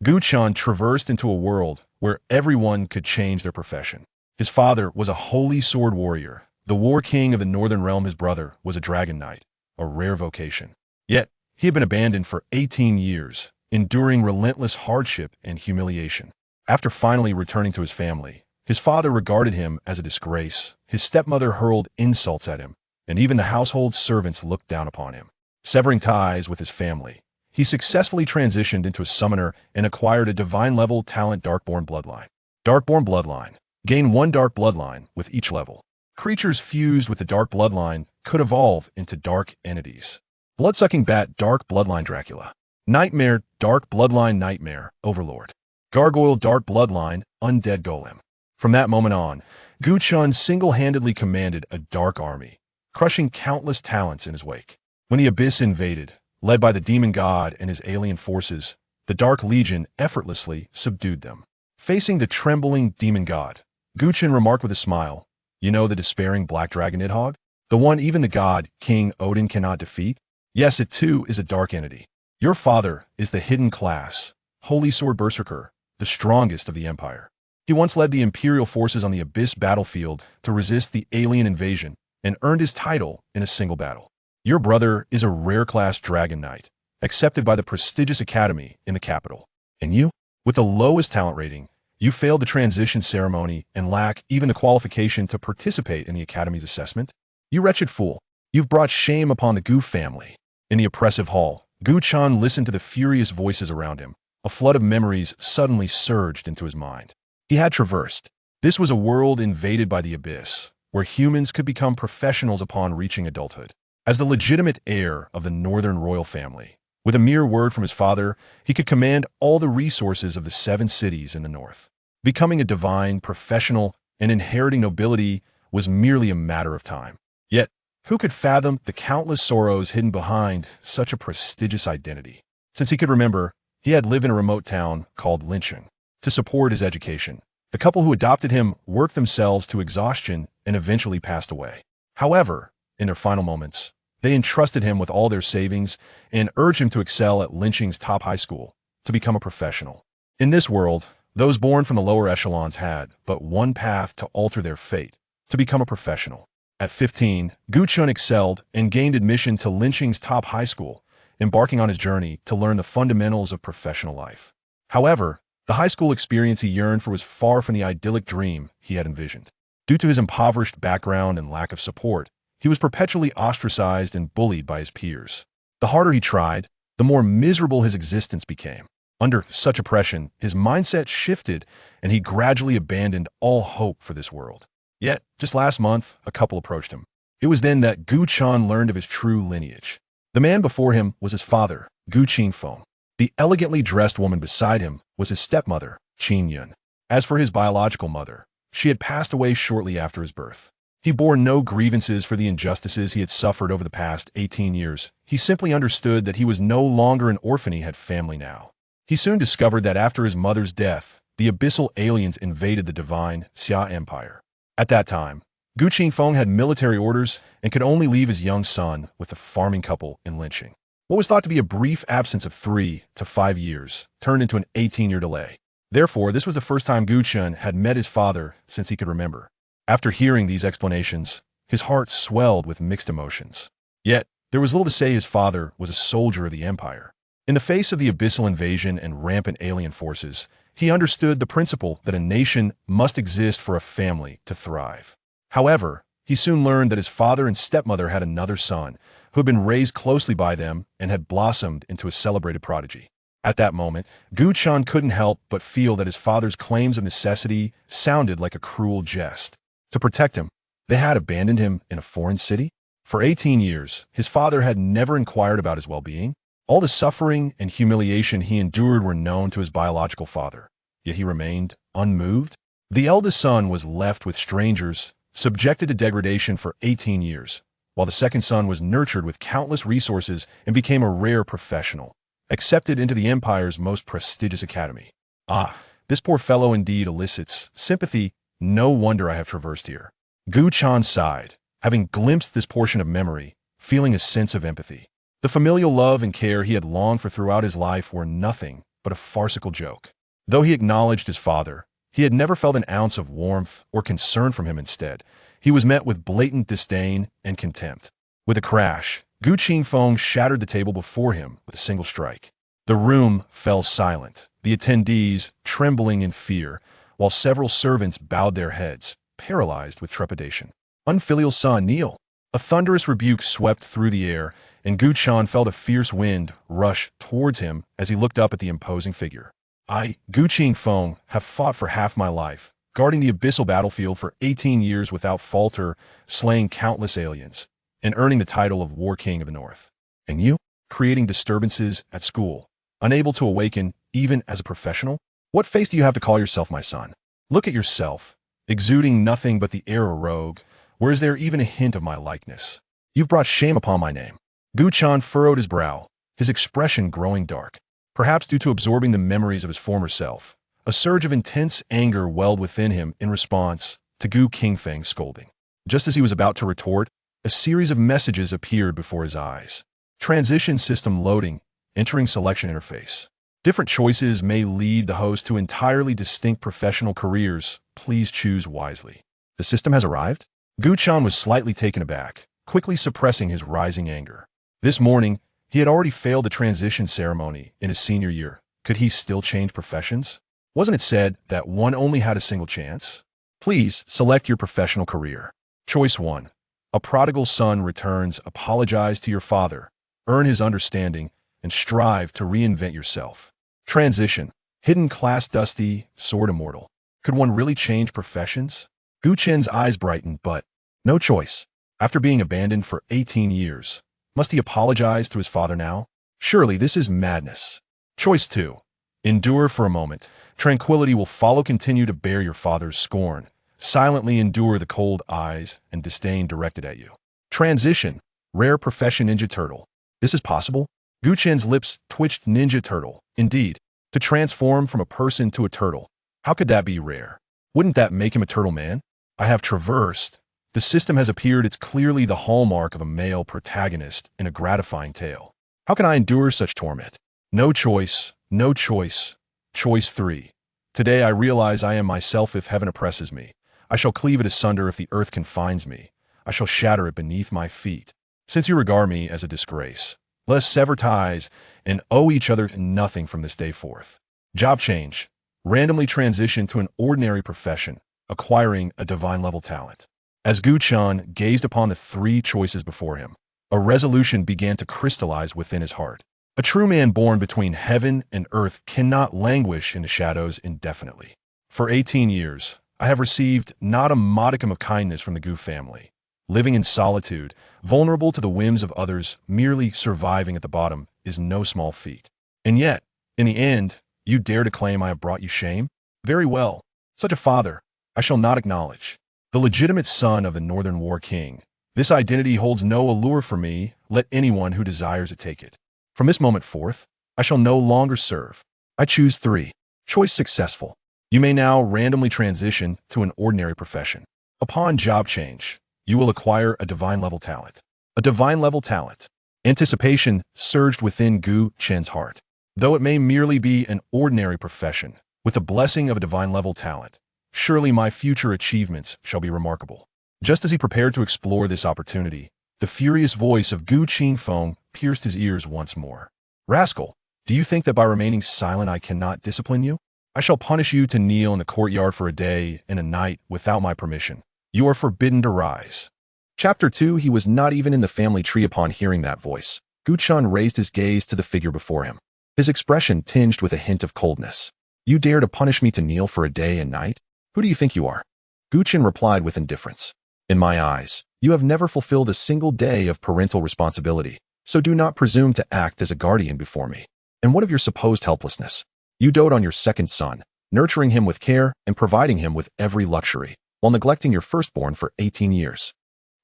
Gu Chen traversed into a world where everyone could change their profession. His father was a holy sword warrior, the war king of the northern realm. His brother was a dragon knight, a rare vocation. Yet, he had been abandoned for 18 years, enduring relentless hardship and humiliation. After finally returning to his family, his father regarded him as a disgrace. His stepmother hurled insults at him, and even the household servants looked down upon him. Severing ties with his family, he successfully transitioned into a summoner and acquired a divine-level talent Darkborn bloodline. Darkborn bloodline. Gain one dark bloodline with each level. Creatures fused with the dark bloodline could evolve into dark entities. Blood-sucking bat dark bloodline Dracula. Nightmare dark bloodline nightmare overlord. Gargoyle dark bloodline undead golem. From that moment on, Gu Chen single-handedly commanded a dark army, crushing countless talents in his wake. When the Abyss invaded, led by the demon god and his alien forces, the Dark Legion effortlessly subdued them. Facing the trembling demon god, Gu Chen remarked with a smile, "You know the despairing black dragon Nidhogg? The one even the god, King Odin, cannot defeat? Yes, it too is a dark entity. Your father is the hidden class, Holy Sword Berserker, the strongest of the Empire. He once led the Imperial forces on the Abyss battlefield to resist the alien invasion and earned his title in a single battle. Your brother is a rare-class Dragon Knight, accepted by the prestigious academy in the capital. And you, with the lowest talent rating, you failed the transition ceremony and lack even the qualification to participate in the academy's assessment? You wretched fool, you've brought shame upon the Gu family." In the oppressive hall, Gu Chen listened to the furious voices around him. A flood of memories suddenly surged into his mind. He had traversed. This was a world invaded by the Abyss, where humans could become professionals upon reaching adulthood. As the legitimate heir of the northern royal family, with a mere word from his father, he could command all the resources of the 7 cities in the north. Becoming a divine professional and inheriting nobility was merely a matter of time. Yet, who could fathom the countless sorrows hidden behind such a prestigious identity? Since he could remember, he had lived in a remote town called Lincheng. To support his education, the couple who adopted him worked themselves to exhaustion and eventually passed away. However, in their final moments, they entrusted him with all their savings and urged him to excel at Lincheng's top high school, to become a professional. In this world, those born from the lower echelons had but one path to alter their fate, to become a professional. At 15, Gu Chen excelled and gained admission to Lincheng's top high school, embarking on his journey to learn the fundamentals of professional life. However, the high school experience he yearned for was far from the idyllic dream he had envisioned. Due to his impoverished background and lack of support, he was perpetually ostracized and bullied by his peers. The harder he tried, the more miserable his existence became. Under such oppression, his mindset shifted and he gradually abandoned all hope for this world. Yet, just last month, a couple approached him. It was then that Gu Chen learned of his true lineage. The man before him was his father, Gu Qingfeng. The elegantly dressed woman beside him was his stepmother, Qing Yun. As for his biological mother, she had passed away shortly after his birth. He bore no grievances for the injustices he had suffered over the past 18 years. He simply understood that he was no longer an orphan, he had family now. He soon discovered that after his mother's death, the abyssal aliens invaded the divine Xia Empire. At that time, Gu Qingfeng had military orders and could only leave his young son with the farming couple in Lincheng. What was thought to be a brief absence of 3 to 5 years turned into an 18-year delay. Therefore, this was the first time Gu Chen had met his father since he could remember. After hearing these explanations, his heart swelled with mixed emotions. Yet, there was little to say his father was a soldier of the Empire. In the face of the abyssal invasion and rampant alien forces, he understood the principle that a nation must exist for a family to thrive. However, he soon learned that his father and stepmother had another son, who had been raised closely by them and had blossomed into a celebrated prodigy. At that moment, Gu Chen couldn't help but feel that his father's claims of necessity sounded like a cruel jest. To protect him, they had abandoned him in a foreign city? For 18 years, his father had never inquired about his well-being. All the suffering and humiliation he endured were known to his biological father, yet he remained unmoved. The eldest son was left with strangers, subjected to degradation for 18 years, while the second son was nurtured with countless resources and became a rare professional, accepted into the Empire's most prestigious academy. Ah, this poor fellow indeed elicits sympathy. No wonder I have traversed here. Gu Chen sighed, having glimpsed this portion of memory, feeling a sense of empathy. The familial love and care he had longed for throughout his life were nothing but a farcical joke. Though he acknowledged his father, he had never felt an ounce of warmth or concern from him. Instead, he was met with blatant disdain and contempt. With a crash, Gu Qingfeng shattered the table before him with a single strike. The room fell silent, the attendees trembling in fear, while several servants bowed their heads, paralyzed with trepidation. Unfilial son, kneel! A thunderous rebuke swept through the air, and Gu Chan felt a fierce wind rush towards him as he looked up at the imposing figure. I, Gu Qingfeng, have fought for half my life, guarding the abyssal battlefield for 18 years without falter, slaying countless aliens, and earning the title of War King of the North. And you? Creating disturbances at school, unable to awaken even as a professional? What face do you have to call yourself my son? Look at yourself, exuding nothing but the air of a rogue, where is there even a hint of my likeness? You've brought shame upon my name. Gu Chan furrowed his brow, his expression growing dark. Perhaps due to absorbing the memories of his former self, a surge of intense anger welled within him in response to Gu Qingfeng's scolding. Just as he was about to retort, a series of messages appeared before his eyes. Transition system loading, entering selection interface. Different choices may lead the host to entirely distinct professional careers. Please choose wisely. The system has arrived? Gu Chan was slightly taken aback, quickly suppressing his rising anger. This morning, he had already failed the transition ceremony in his senior year. Could he still change professions? Wasn't it said that one only had a single chance? Please select your professional career. Choice 1. A prodigal son returns. Apologize to your father, earn his understanding, and strive to reinvent yourself. Transition. Hidden class. Dusty, sword immortal. Could one really change professions? Gu Chen's eyes brightened, but no choice. After being abandoned for 18 years, must he apologize to his father now? Surely this is madness. Choice 2. Endure for a moment. Tranquility will follow. Continue to bear your father's scorn. Silently endure the cold eyes and disdain directed at you. Transition. Rare profession. Ninja Turtle. This is possible? Gu Chen's lips twitched. Ninja Turtle. Indeed. To transform from a person to a turtle. How could that be rare? Wouldn't that make him a turtle man? I have traversed. The system has appeared. It's clearly the hallmark of a male protagonist in a gratifying tale. How can I endure such torment? No choice. No choice. Choice 3. Today I realize I am myself. If heaven oppresses me, I shall cleave it asunder. If the earth confines me, I shall shatter it beneath my feet. Since you regard me as a disgrace, let us sever ties and owe each other nothing from this day forth. Job change. Randomly transition to an ordinary profession, acquiring a divine level talent. As Gu Chan gazed upon the 3 choices before him, a resolution began to crystallize within his heart. A true man born between heaven and earth cannot languish in the shadows indefinitely. For 18 years, I have received not a modicum of kindness from the Gu family. Living in solitude, vulnerable to the whims of others, merely surviving at the bottom is no small feat. And yet, in the end, you dare to claim I have brought you shame? Very well. Such a father, I shall not acknowledge. The legitimate son of the Northern War King. This identity holds no allure for me. Let anyone who desires it take it. From this moment forth, I shall no longer serve. I choose 3. Choice successful. You may now randomly transition to an ordinary profession. Upon job change, you will acquire a divine level talent. A divine level talent. Anticipation surged within Gu Chen's heart. Though it may merely be an ordinary profession, with the blessing of a divine level talent, surely my future achievements shall be remarkable. Just as he prepared to explore this opportunity, the furious voice of Gu Qingfeng pierced his ears once more. Rascal, do you think that by remaining silent I cannot discipline you? I shall punish you to kneel in the courtyard for a day and a night without my permission. You are forbidden to rise. Chapter 2. He was not even in the family tree. Upon hearing that voice, Gu Chan raised his gaze to the figure before him, his expression tinged with a hint of coldness. You dare to punish me to kneel for a day and night? Who do you think you are? Gu Chen replied with indifference. In my eyes, you have never fulfilled a single day of parental responsibility, so do not presume to act as a guardian before me. And what of your supposed helplessness? You dote on your second son, nurturing him with care and providing him with every luxury, while neglecting your firstborn for 18 years.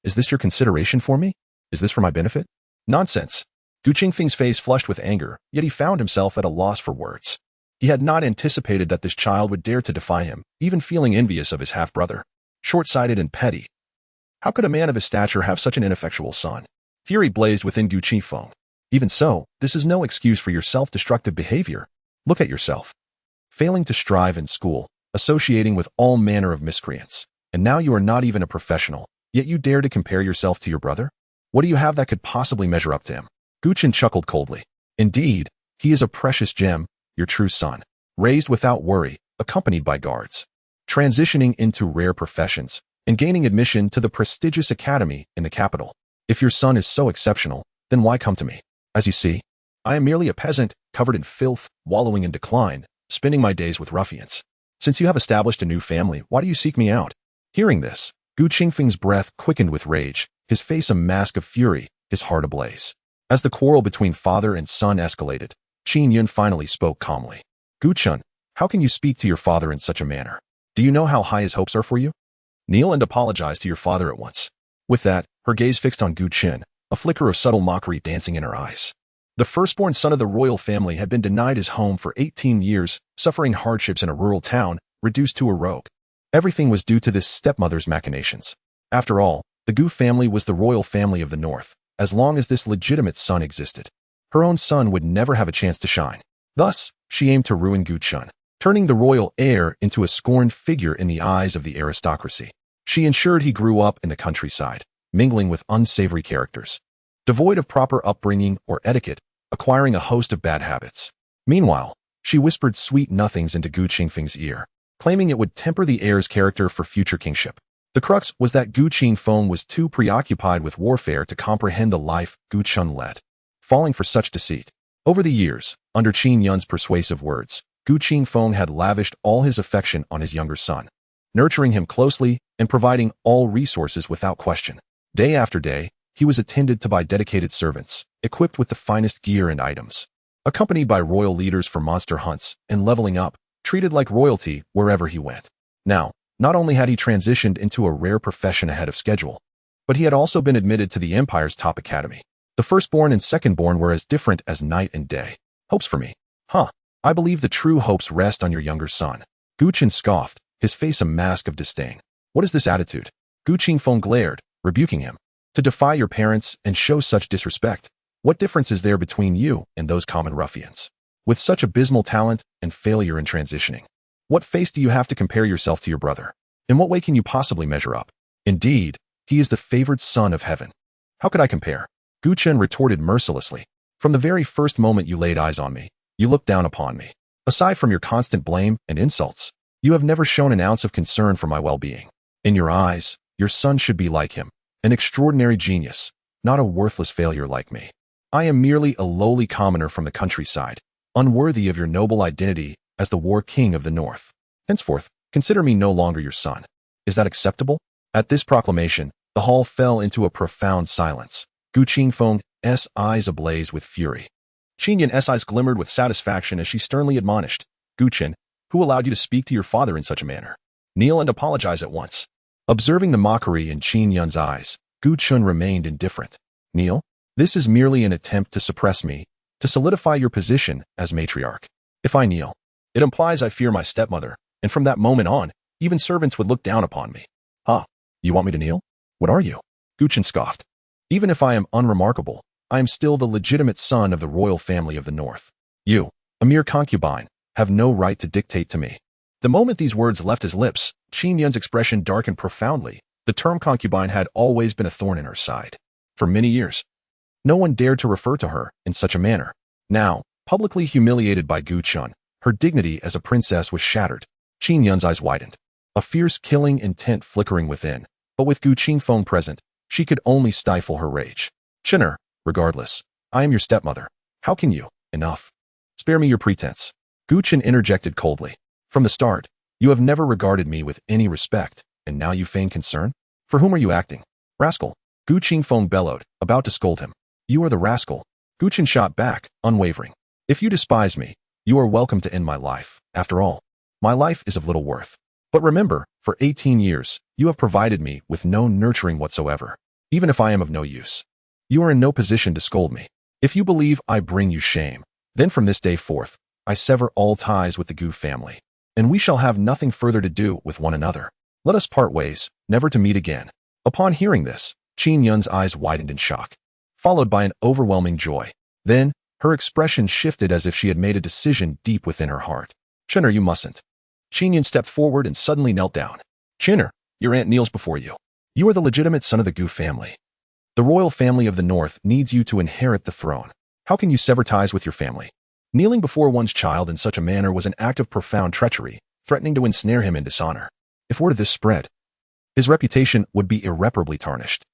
Is this your consideration for me? Is this for my benefit? Nonsense. Gu Qingfeng's face flushed with anger, yet he found himself at a loss for words. He had not anticipated that this child would dare to defy him, even feeling envious of his half-brother. Short-sighted and petty. How could a man of his stature have such an ineffectual son? Fury blazed within Gu Qingfeng. Even so, this is no excuse for your self-destructive behavior. Look at yourself. Failing to strive in school, associating with all manner of miscreants, and now you are not even a professional, yet you dare to compare yourself to your brother? What do you have that could possibly measure up to him? Chen chuckled coldly. Indeed, he is a precious gem, your true son, raised without worry, accompanied by guards, transitioning into rare professions, and gaining admission to the prestigious academy in the capital. If your son is so exceptional, then why come to me? As you see, I am merely a peasant, covered in filth, wallowing in decline, spending my days with ruffians. Since you have established a new family, why do you seek me out? Hearing this, Gu Qingfeng's breath quickened with rage, his face a mask of fury, his heart ablaze. As the quarrel between father and son escalated, Qin Yun finally spoke calmly. Gu Chun, how can you speak to your father in such a manner? Do you know how high his hopes are for you? Kneel and apologize to your father at once. With that, her gaze fixed on Gu Qin, a flicker of subtle mockery dancing in her eyes. The firstborn son of the royal family had been denied his home for 18 years, suffering hardships in a rural town, reduced to a rogue. Everything was due to this stepmother's machinations. After all, the Gu family was the royal family of the north. As long as this legitimate son existed, her own son would never have a chance to shine. Thus, she aimed to ruin Gu Chun, turning the royal heir into a scorned figure in the eyes of the aristocracy. She ensured he grew up in the countryside, mingling with unsavory characters, devoid of proper upbringing or etiquette, acquiring a host of bad habits. Meanwhile, she whispered sweet nothings into Gu Qingfeng's ear, claiming it would temper the heir's character for future kingship. The crux was that Gu Qingfeng was too preoccupied with warfare to comprehend the life Gu Chun led, falling for such deceit. Over the years, under Qin Yun's persuasive words, Gu Qingfeng had lavished all his affection on his younger son, nurturing him closely and providing all resources without question. Day after day, he was attended to by dedicated servants, equipped with the finest gear and items, accompanied by royal leaders for monster hunts and leveling up, treated like royalty wherever he went. Now, not only had he transitioned into a rare profession ahead of schedule, but he had also been admitted to the Empire's top academy. The firstborn and secondborn were as different as night and day. Hopes for me? Huh. I believe the true hopes rest on your younger son. Gu Chen scoffed, his face a mask of disdain. What is this attitude? Gu Qingfeng glared, rebuking him. To defy your parents and show such disrespect, what difference is there between you and those common ruffians? With such abysmal talent and failure in transitioning, what face do you have to compare yourself to your brother? In what way can you possibly measure up? Indeed, he is the favored son of heaven. How could I compare? Gu Chen retorted mercilessly. From the very first moment you laid eyes on me, you looked down upon me. Aside from your constant blame and insults, you have never shown an ounce of concern for my well-being. In your eyes, your son should be like him, an extraordinary genius, not a worthless failure like me. I am merely a lowly commoner from the countryside, unworthy of your noble identity as the war king of the north. Henceforth, consider me no longer your son. Is that acceptable? At this proclamation, the hall fell into a profound silence. Gu Qingfeng's eyes ablaze with fury. Qin Yun's eyes glimmered with satisfaction as she sternly admonished, Gu Chen, who allowed you to speak to your father in such a manner? Kneel and apologize at once. Observing the mockery in Qin Yun's eyes, Gu Chun remained indifferent. Kneel? This is merely an attempt to suppress me, to solidify your position as matriarch. If I kneel, it implies I fear my stepmother, and from that moment on, even servants would look down upon me. Huh, you want me to kneel? What are you? Gu Chen scoffed. Even if I am unremarkable, I am still the legitimate son of the royal family of the north. You, a mere concubine, have no right to dictate to me. The moment these words left his lips, Qin Yun's expression darkened profoundly. The term concubine had always been a thorn in her side. For many years, no one dared to refer to her in such a manner. Now, publicly humiliated by Gu Chun, her dignity as a princess was shattered. Qin Yun's eyes widened, a fierce killing intent flickering within, but with Gu Qingfeng present, she could only stifle her rage. Chinner, regardless, I am your stepmother. How can you? Enough. Spare me your pretense. Gu Chen interjected coldly. From the start, you have never regarded me with any respect, and now you feign concern? For whom are you acting? Rascal. Gu Qingfeng bellowed, about to scold him. You are the rascal. Gu Chen shot back, unwavering. If you despise me, you are welcome to end my life. After all, my life is of little worth. But remember, for 18 years, you have provided me with no nurturing whatsoever. Even if I am of no use, you are in no position to scold me. If you believe I bring you shame, then from this day forth, I sever all ties with the Gu family, and we shall have nothing further to do with one another. Let us part ways, never to meet again. Upon hearing this, Qin Yun's eyes widened in shock, followed by an overwhelming joy. Then, Her expression shifted as if she had made a decision deep within her heart. "Chinner, you mustn't." Chen stepped forward and suddenly knelt down. "Chinner, your aunt kneels before you. You are the legitimate son of the Gu family. The royal family of the north needs you to inherit the throne. How can you sever ties with your family?" Kneeling before one's child in such a manner was an act of profound treachery, threatening to ensnare him in dishonor. If word of this spread, his reputation would be irreparably tarnished.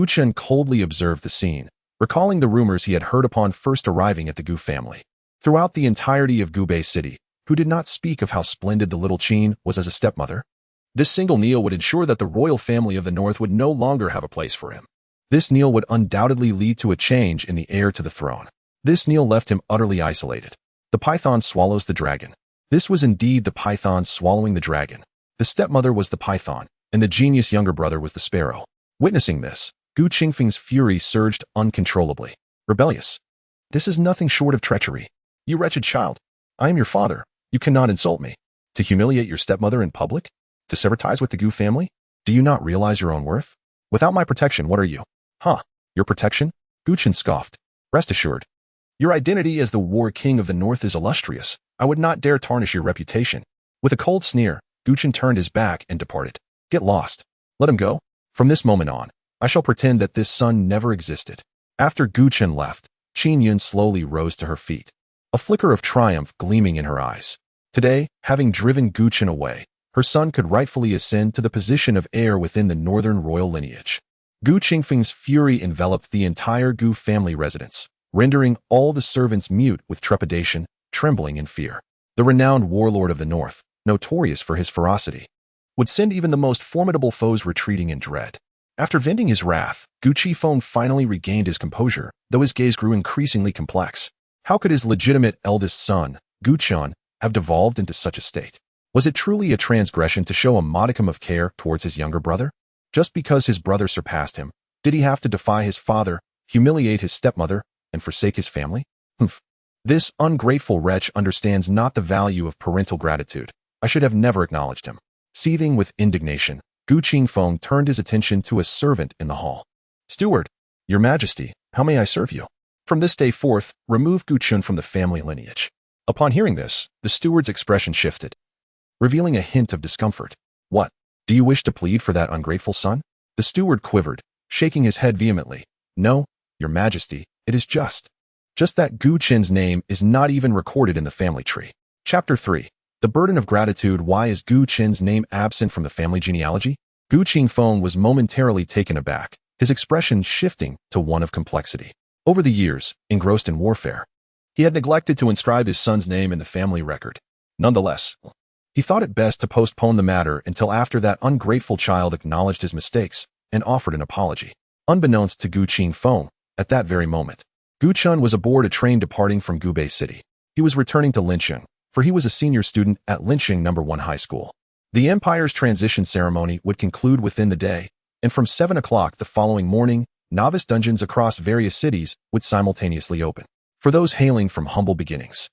Chen coldly observed the scene, recalling the rumors he had heard upon first arriving at the Gu family. Throughout the entirety of Gubei City, who did not speak of how splendid the little Chen was as a stepmother? This single kneel would ensure that the royal family of the north would no longer have a place for him. This kneel would undoubtedly lead to a change in the heir to the throne. This kneel left him utterly isolated. The python swallows the dragon. This was indeed the python swallowing the dragon. The stepmother was the python, and the genius younger brother was the sparrow. Witnessing this, Gu Qingfeng's fury surged uncontrollably. "Rebellious! This is nothing short of treachery. You wretched child! I am your father. You cannot insult me. To humiliate your stepmother in public? To sever ties with the Gu family? Do you not realize your own worth? Without my protection, what are you?" "Huh? Your protection?" Gu Chen scoffed. "Rest assured, your identity as the war king of the north is illustrious. I would not dare tarnish your reputation." With a cold sneer, Gu Chen turned his back and departed. "Get lost. Let him go. From this moment on, I shall pretend that this son never existed." After Gu Chen left, Qin Yun slowly rose to her feet, a flicker of triumph gleaming in her eyes. Today, having driven Gu Chen away, her son could rightfully ascend to the position of heir within the northern royal lineage. Gu Qingfeng's fury enveloped the entire Gu family residence, rendering all the servants mute with trepidation, trembling in fear. The renowned warlord of the north, notorious for his ferocity, would send even the most formidable foes retreating in dread. After venting his wrath, Gu Qifeng finally regained his composure, though his gaze grew increasingly complex. How could his legitimate eldest son, Gu Chen, have devolved into such a state? Was it truly a transgression to show a modicum of care towards his younger brother? Just because his brother surpassed him, did he have to defy his father, humiliate his stepmother, and forsake his family? Humph. This ungrateful wretch understands not the value of parental gratitude. I should have never acknowledged him. Seething with indignation, Gu Qingfeng turned his attention to a servant in the hall. "Steward, your majesty, how may I serve you?" "From this day forth, remove Gu Chen from the family lineage." Upon hearing this, the steward's expression shifted, revealing a hint of discomfort. "What? Do you wish to plead for that ungrateful son?" The steward quivered, shaking his head vehemently. "No, your majesty, it is just that Gu Chen's name is not even recorded in the family tree." Chapter 3. The burden of gratitude. Why is Gu Chen's name absent from the family genealogy? Gu Qingfeng was momentarily taken aback, his expression shifting to one of complexity. Over the years, engrossed in warfare, he had neglected to inscribe his son's name in the family record. Nonetheless, he thought it best to postpone the matter until after that ungrateful child acknowledged his mistakes and offered an apology. Unbeknownst to Gu Qingfeng, at that very moment, Gu Chen was aboard a train departing from Gubei City. He was returning to Lincheng, for he was a senior student at Lincheng No. 1 High School. The empire's transition ceremony would conclude within the day, and from 7 o'clock the following morning, novice dungeons across various cities would simultaneously open. For those hailing from humble beginnings,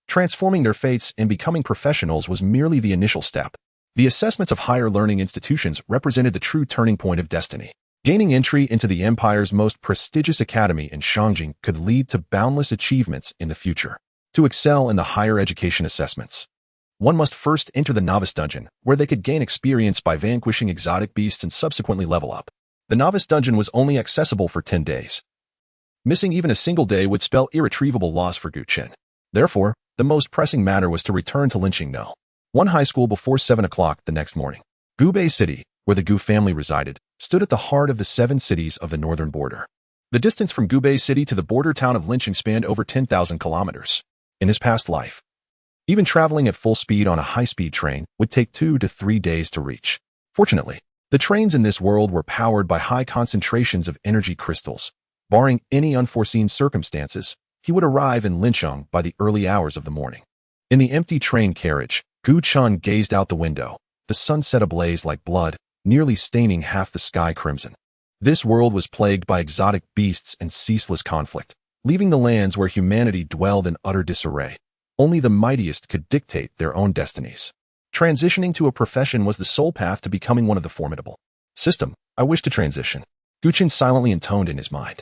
transforming their fates and becoming professionals was merely the initial step. The assessments of higher learning institutions represented the true turning point of destiny. Gaining entry into the empire's most prestigious academy in Shangjing could lead to boundless achievements in the future. To excel in the higher education assessments, one must first enter the novice dungeon, where they could gain experience by vanquishing exotic beasts and subsequently level up. The novice dungeon was only accessible for 10 days. Missing even a single day would spell irretrievable loss for Gu Chen. Therefore, the most pressing matter was to return to Lincheng No. 1 High School before 7 o'clock the next morning. Gubei City, where the Gu family resided, stood at the heart of the 7 cities of the northern border. The distance from Gubei City to the border town of Lincheng spanned over 10,000 kilometers. In his past life, even traveling at full speed on a high-speed train would take 2 to 3 days to reach. Fortunately, the trains in this world were powered by high concentrations of energy crystals. Barring any unforeseen circumstances, he would arrive in Lincheng by the early hours of the morning. In the empty train carriage, Gu Chen gazed out the window, the sun set ablaze like blood, nearly staining half the sky crimson. This world was plagued by exotic beasts and ceaseless conflict, leaving the lands where humanity dwelled in utter disarray. Only the mightiest could dictate their own destinies. Transitioning to a profession was the sole path to becoming one of the formidable. "System, I wish to transition," Gu Chen silently intoned in his mind.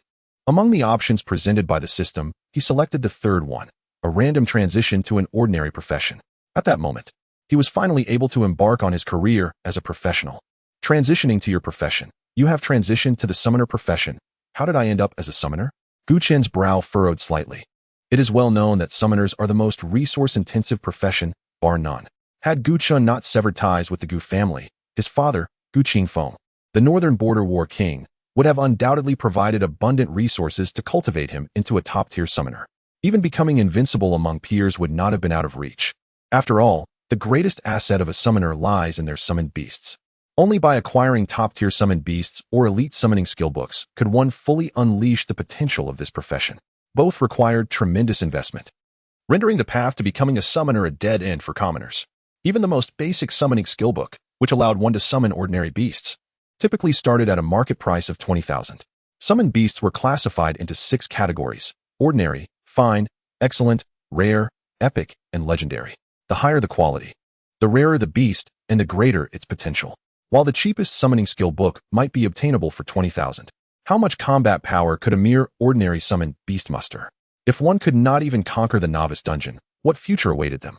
Among the options presented by the system, he selected the third one, a random transition to an ordinary profession. At that moment, he was finally able to embark on his career as a professional. Transitioning to your profession. You have transitioned to the summoner profession. How did I end up as a summoner? Gu Chen's brow furrowed slightly. It is well known that summoners are the most resource-intensive profession, bar none. Had Gu Chen not severed ties with the Gu family, his father, Gu Qingfeng, the northern border war king, would have undoubtedly provided abundant resources to cultivate him into a top-tier summoner. Even becoming invincible among peers would not have been out of reach. After all, the greatest asset of a summoner lies in their summoned beasts. Only by acquiring top-tier summoned beasts or elite summoning skill books could one fully unleash the potential of this profession. Both required tremendous investment, rendering the path to becoming a summoner a dead end for commoners. Even the most basic summoning skill book, which allowed one to summon ordinary beasts, typically started at a market price of 20,000. Summoned beasts were classified into 6 categories: ordinary, fine, excellent, rare, epic, and legendary. The higher the quality, the rarer the beast, and the greater its potential. While the cheapest summoning skill book might be obtainable for 20,000, how much combat power could a mere ordinary summoned beast muster? If one could not even conquer the novice dungeon, what future awaited them?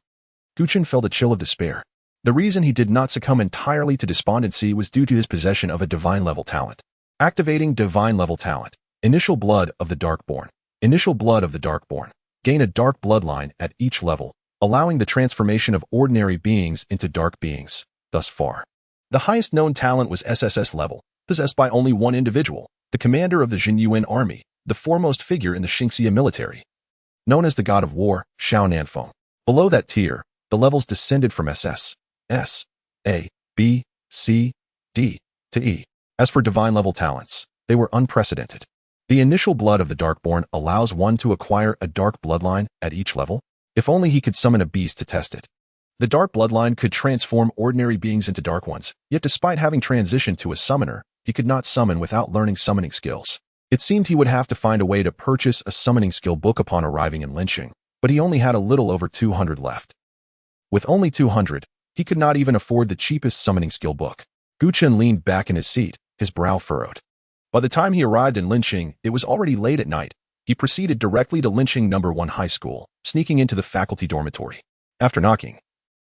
Gu Chen felt a chill of despair. The reason he did not succumb entirely to despondency was due to his possession of a divine-level talent. Activating divine-level talent. Initial blood of the Darkborn. Initial blood of the Darkborn. Gain a dark bloodline at each level, allowing the transformation of ordinary beings into dark beings. Thus far, the highest known talent was SSS level, possessed by only one individual, the commander of the Jinyuan army, the foremost figure in the Xingxia military. Known as the god of war, Xiao Nanfeng. Below that tier, the levels descended from SS, S, A, B, C, D, to E. As for divine-level talents, they were unprecedented. The initial blood of the Darkborn allows one to acquire a dark bloodline at each level, if only he could summon a beast to test it. The dark bloodline could transform ordinary beings into dark ones, yet despite having transitioned to a summoner, he could not summon without learning summoning skills. It seemed he would have to find a way to purchase a summoning skill book upon arriving in Linqing, but he only had a little over 200 left. With only 200, he could not even afford the cheapest summoning skill book. Gu Chen leaned back in his seat, his brow furrowed. By the time he arrived in Linqing, it was already late at night. He proceeded directly to Linqing No. 1 High School, sneaking into the faculty dormitory. After knocking,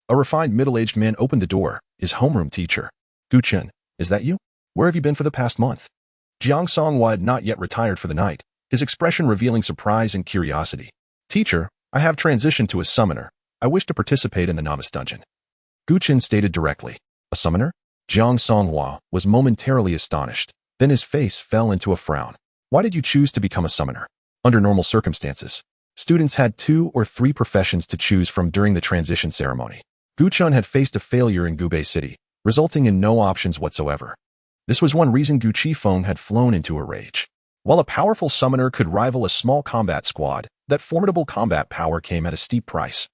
a refined middle-aged man opened the door, his homeroom teacher. Gu Chen, is that you? Where have you been for the past month? Jiang Songhua had not yet retired for the night, his expression revealing surprise and curiosity. Teacher, I have transitioned to a summoner. I wish to participate in the novice dungeon. Gu Chen stated directly. A summoner? Jiang Songhua was momentarily astonished. Then his face fell into a frown. Why did you choose to become a summoner? Under normal circumstances, students had 2 or 3 professions to choose from during the transition ceremony. Gu Chen had faced a failure in Gubei City, resulting in no options whatsoever. This was one reason Gu Qifeng had flown into a rage. While a powerful summoner could rival a small combat squad, that formidable combat power came at a steep price,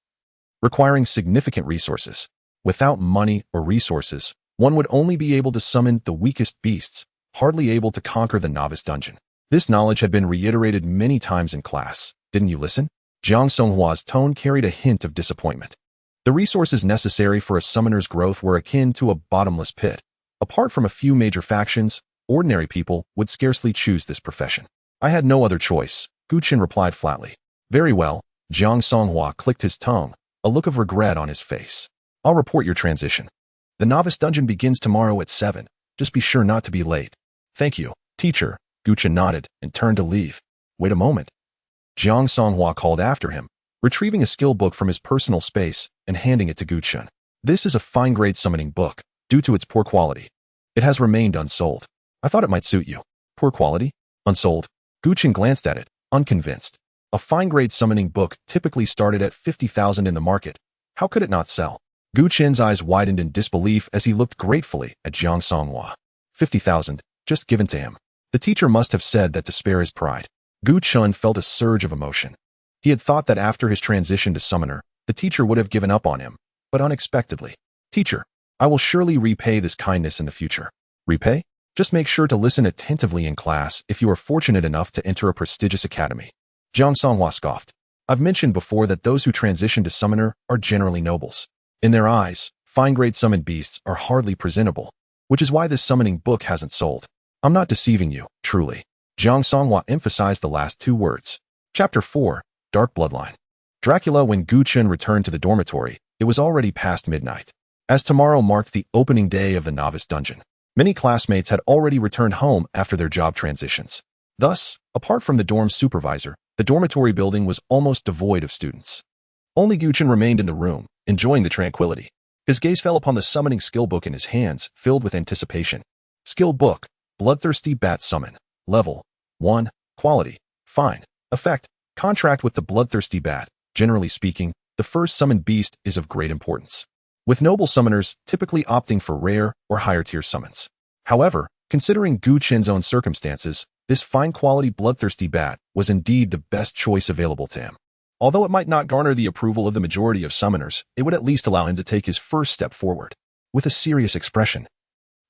requiring significant resources. Without money or resources, one would only be able to summon the weakest beasts, hardly able to conquer the novice dungeon. This knowledge had been reiterated many times in class. Didn't you listen? Jiang Songhua's tone carried a hint of disappointment. The resources necessary for a summoner's growth were akin to a bottomless pit. Apart from a few major factions, ordinary people would scarcely choose this profession. I had no other choice, Gu Chen replied flatly. Very well, Jiang Songhua clicked his tongue, a look of regret on his face. I'll report your transition. The novice dungeon begins tomorrow at 7. Just be sure not to be late. Thank you, teacher. Gu Chen nodded and turned to leave. Wait a moment. Jiang Songhua called after him, retrieving a skill book from his personal space and handing it to Gu Chen. This is a fine-grade summoning book. Due to its poor quality, it has remained unsold. I thought it might suit you. Poor quality? Unsold? Gu Chen glanced at it, unconvinced. A fine-grade summoning book typically started at 50,000 in the market. How could it not sell? Gu Chen's eyes widened in disbelief as he looked gratefully at Jiang Songhua. 50,000, just given to him. The teacher must have said that to spare his pride. Gu Chen felt a surge of emotion. He had thought that after his transition to summoner, the teacher would have given up on him, but unexpectedly. Teacher, I will surely repay this kindness in the future. Repay? Just make sure to listen attentively in class if you are fortunate enough to enter a prestigious academy. Jiang Songhua scoffed. I've mentioned before that those who transition to summoner are generally nobles. In their eyes, fine-grade summoned beasts are hardly presentable, which is why this summoning book hasn't sold. I'm not deceiving you, truly. Jiang Songhua emphasized the last two words. Chapter 4. Dark Bloodline. Dracula. When Gu Chen returned to the dormitory, it was already past midnight. As tomorrow marked the opening day of the novice dungeon, many classmates had already returned home after their job transitions. Thus, apart from the dorm supervisor, the dormitory building was almost devoid of students. Only Gu Chen remained in the room, enjoying the tranquility. His gaze fell upon the summoning skill book in his hands, filled with anticipation. Skill book, Bloodthirsty Bat Summon. Level 1. Quality, Fine. Effect, Contract with the Bloodthirsty Bat. Generally speaking, the first summoned beast is of great importance, with noble summoners typically opting for rare or higher-tier summons. However, considering Gu Chen's own circumstances, this fine-quality Bloodthirsty Bat was indeed the best choice available to him. Although it might not garner the approval of the majority of summoners, it would at least allow him to take his first step forward. With a serious expression,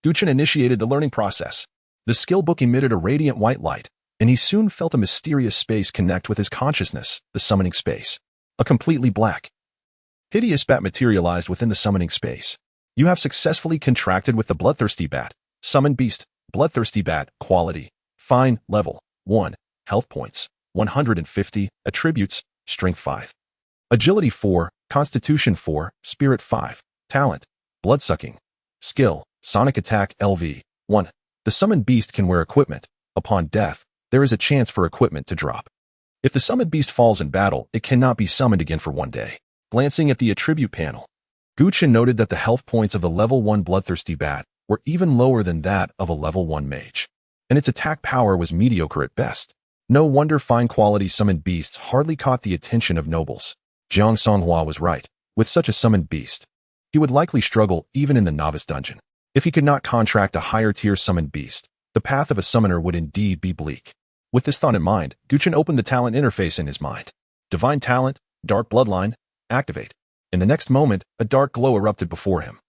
Gu Chen initiated the learning process. The skill book emitted a radiant white light, and he soon felt a mysterious space connect with his consciousness, the summoning space. A completely black, hideous bat materialized within the summoning space. You have successfully contracted with the Bloodthirsty Bat. Summoned beast, Bloodthirsty Bat. Quality, Fine. Level 1. Health points, 150. Attributes, Strength 5. Agility 4. Constitution 4. Spirit 5. Talent, Bloodsucking. Skill, Sonic Attack. LV 1. The summoned beast can wear equipment. Upon death, there is a chance for equipment to drop. If the summoned beast falls in battle, it cannot be summoned again for one day. Glancing at the attribute panel, Gu Chen noted that the health points of the level 1 Bloodthirsty Bat were even lower than that of a level 1 mage, and its attack power was mediocre at best. No wonder fine-quality summoned beasts hardly caught the attention of nobles. Jiang Songhua was right. With such a summoned beast, he would likely struggle even in the novice dungeon. If he could not contract a higher-tier summoned beast, the path of a summoner would indeed be bleak. With this thought in mind, Gu Chen opened the talent interface in his mind. Divine Talent, Dark Bloodline, activate. In the next moment, a dark glow erupted before him,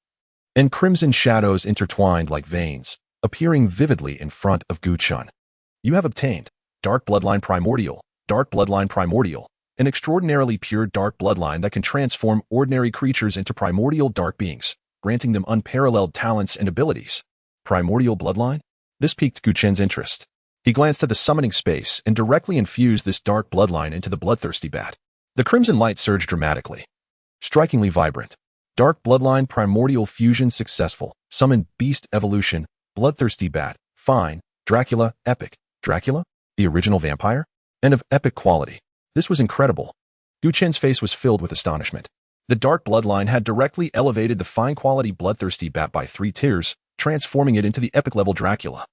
and crimson shadows intertwined like veins, appearing vividly in front of Gu Chen. You have obtained Dark Bloodline Primordial. Dark Bloodline Primordial, an extraordinarily pure dark bloodline that can transform ordinary creatures into primordial dark beings, granting them unparalleled talents and abilities. Primordial Bloodline? This piqued Gu Chen's interest. He glanced at the summoning space and directly infused this dark bloodline into the Bloodthirsty Bat. The crimson light surged dramatically, strikingly vibrant. Dark Bloodline Primordial Fusion successful. Summoned Beast Evolution. Bloodthirsty Bat. Fine. Dracula. Epic. Dracula? The original vampire? And of epic quality. This was incredible. Gu Chen's face was filled with astonishment. The Dark Bloodline had directly elevated the fine-quality Bloodthirsty Bat by 3 tiers, transforming it into the epic-level Dracula.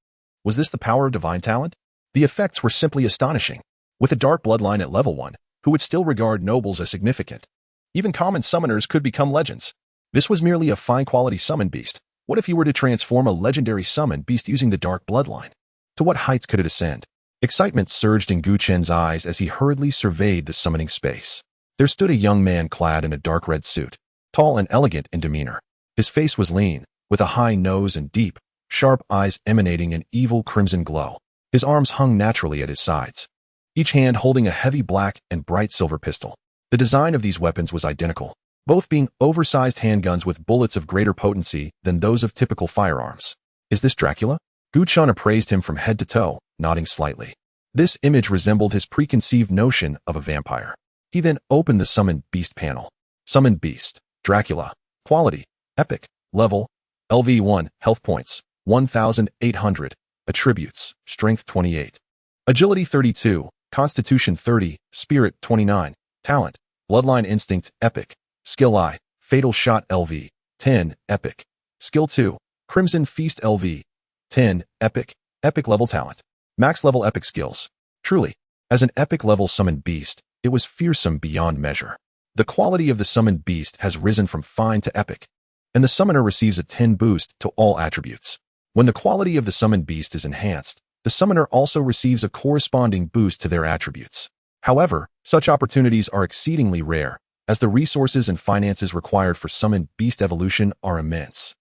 Was this the power of divine talent? The effects were simply astonishing. With a Dark Bloodline at level 1, who would still regard nobles as significant, even common summoners could become legends. This was merely a fine-quality summon beast. What if he were to transform a legendary summon beast using the Dark Bloodline? To what heights could it ascend? Excitement surged in Gu Chen's eyes as he hurriedly surveyed the summoning space. There stood a young man clad in a dark red suit, tall and elegant in demeanor. His face was lean, with a high nose and deep, sharp eyes emanating an evil crimson glow. His arms hung naturally at his sides, each hand holding a heavy black and bright silver pistol. The design of these weapons was identical, both being oversized handguns with bullets of greater potency than those of typical firearms. Is this Dracula? Gu Chen appraised him from head to toe, nodding slightly. This image resembled his preconceived notion of a vampire. He then opened the Summoned Beast panel. Summoned Beast. Dracula. Quality. Epic. Level. LV1. Health points. 1,800. Attributes. Strength 28. Agility 32. Constitution 30. Spirit 29. Talent. Bloodline Instinct. Epic. Skill I. Fatal Shot. LV 10. Epic. Skill 2. Crimson Feast. LV 10. Epic. Epic level talent. Max level epic skills. Truly, as an epic level summoned beast, it was fearsome beyond measure. The quality of the summoned beast has risen from fine to epic, and the summoner receives a 10 boost to all attributes. When the quality of the summoned beast is enhanced, the summoner also receives a corresponding boost to their attributes. However, such opportunities are exceedingly rare, as the resources and finances required for summoned beast evolution are immense.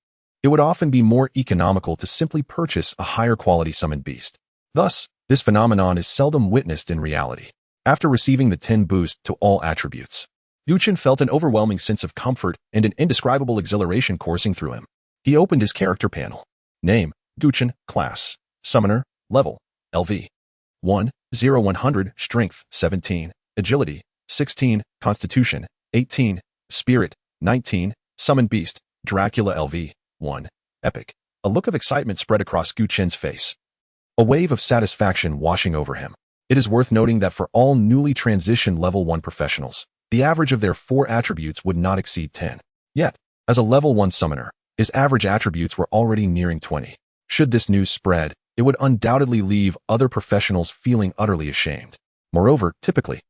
It would often be more economical to simply purchase a higher quality summoned beast. Thus, this phenomenon is seldom witnessed in reality. After receiving the 10 boost to all attributes, Gu Chen felt an overwhelming sense of comfort and an indescribable exhilaration coursing through him. He opened his character panel. Name, Gu Chen. Class, Summoner. Level, LV 1, 0, 100, strength, 17, agility, 16, constitution, 18, spirit, 19, summon beast, Dracula LV, 1, epic. A look of excitement spread across Gu Chen's face, a wave of satisfaction washing over him. It is worth noting that for all newly transitioned level 1 professionals, the average of their 4 attributes would not exceed 10. Yet, as a level 1 summoner, his average attributes were already nearing 20. Should this news spread, it would undoubtedly leave other professionals feeling utterly ashamed. Moreover, typically,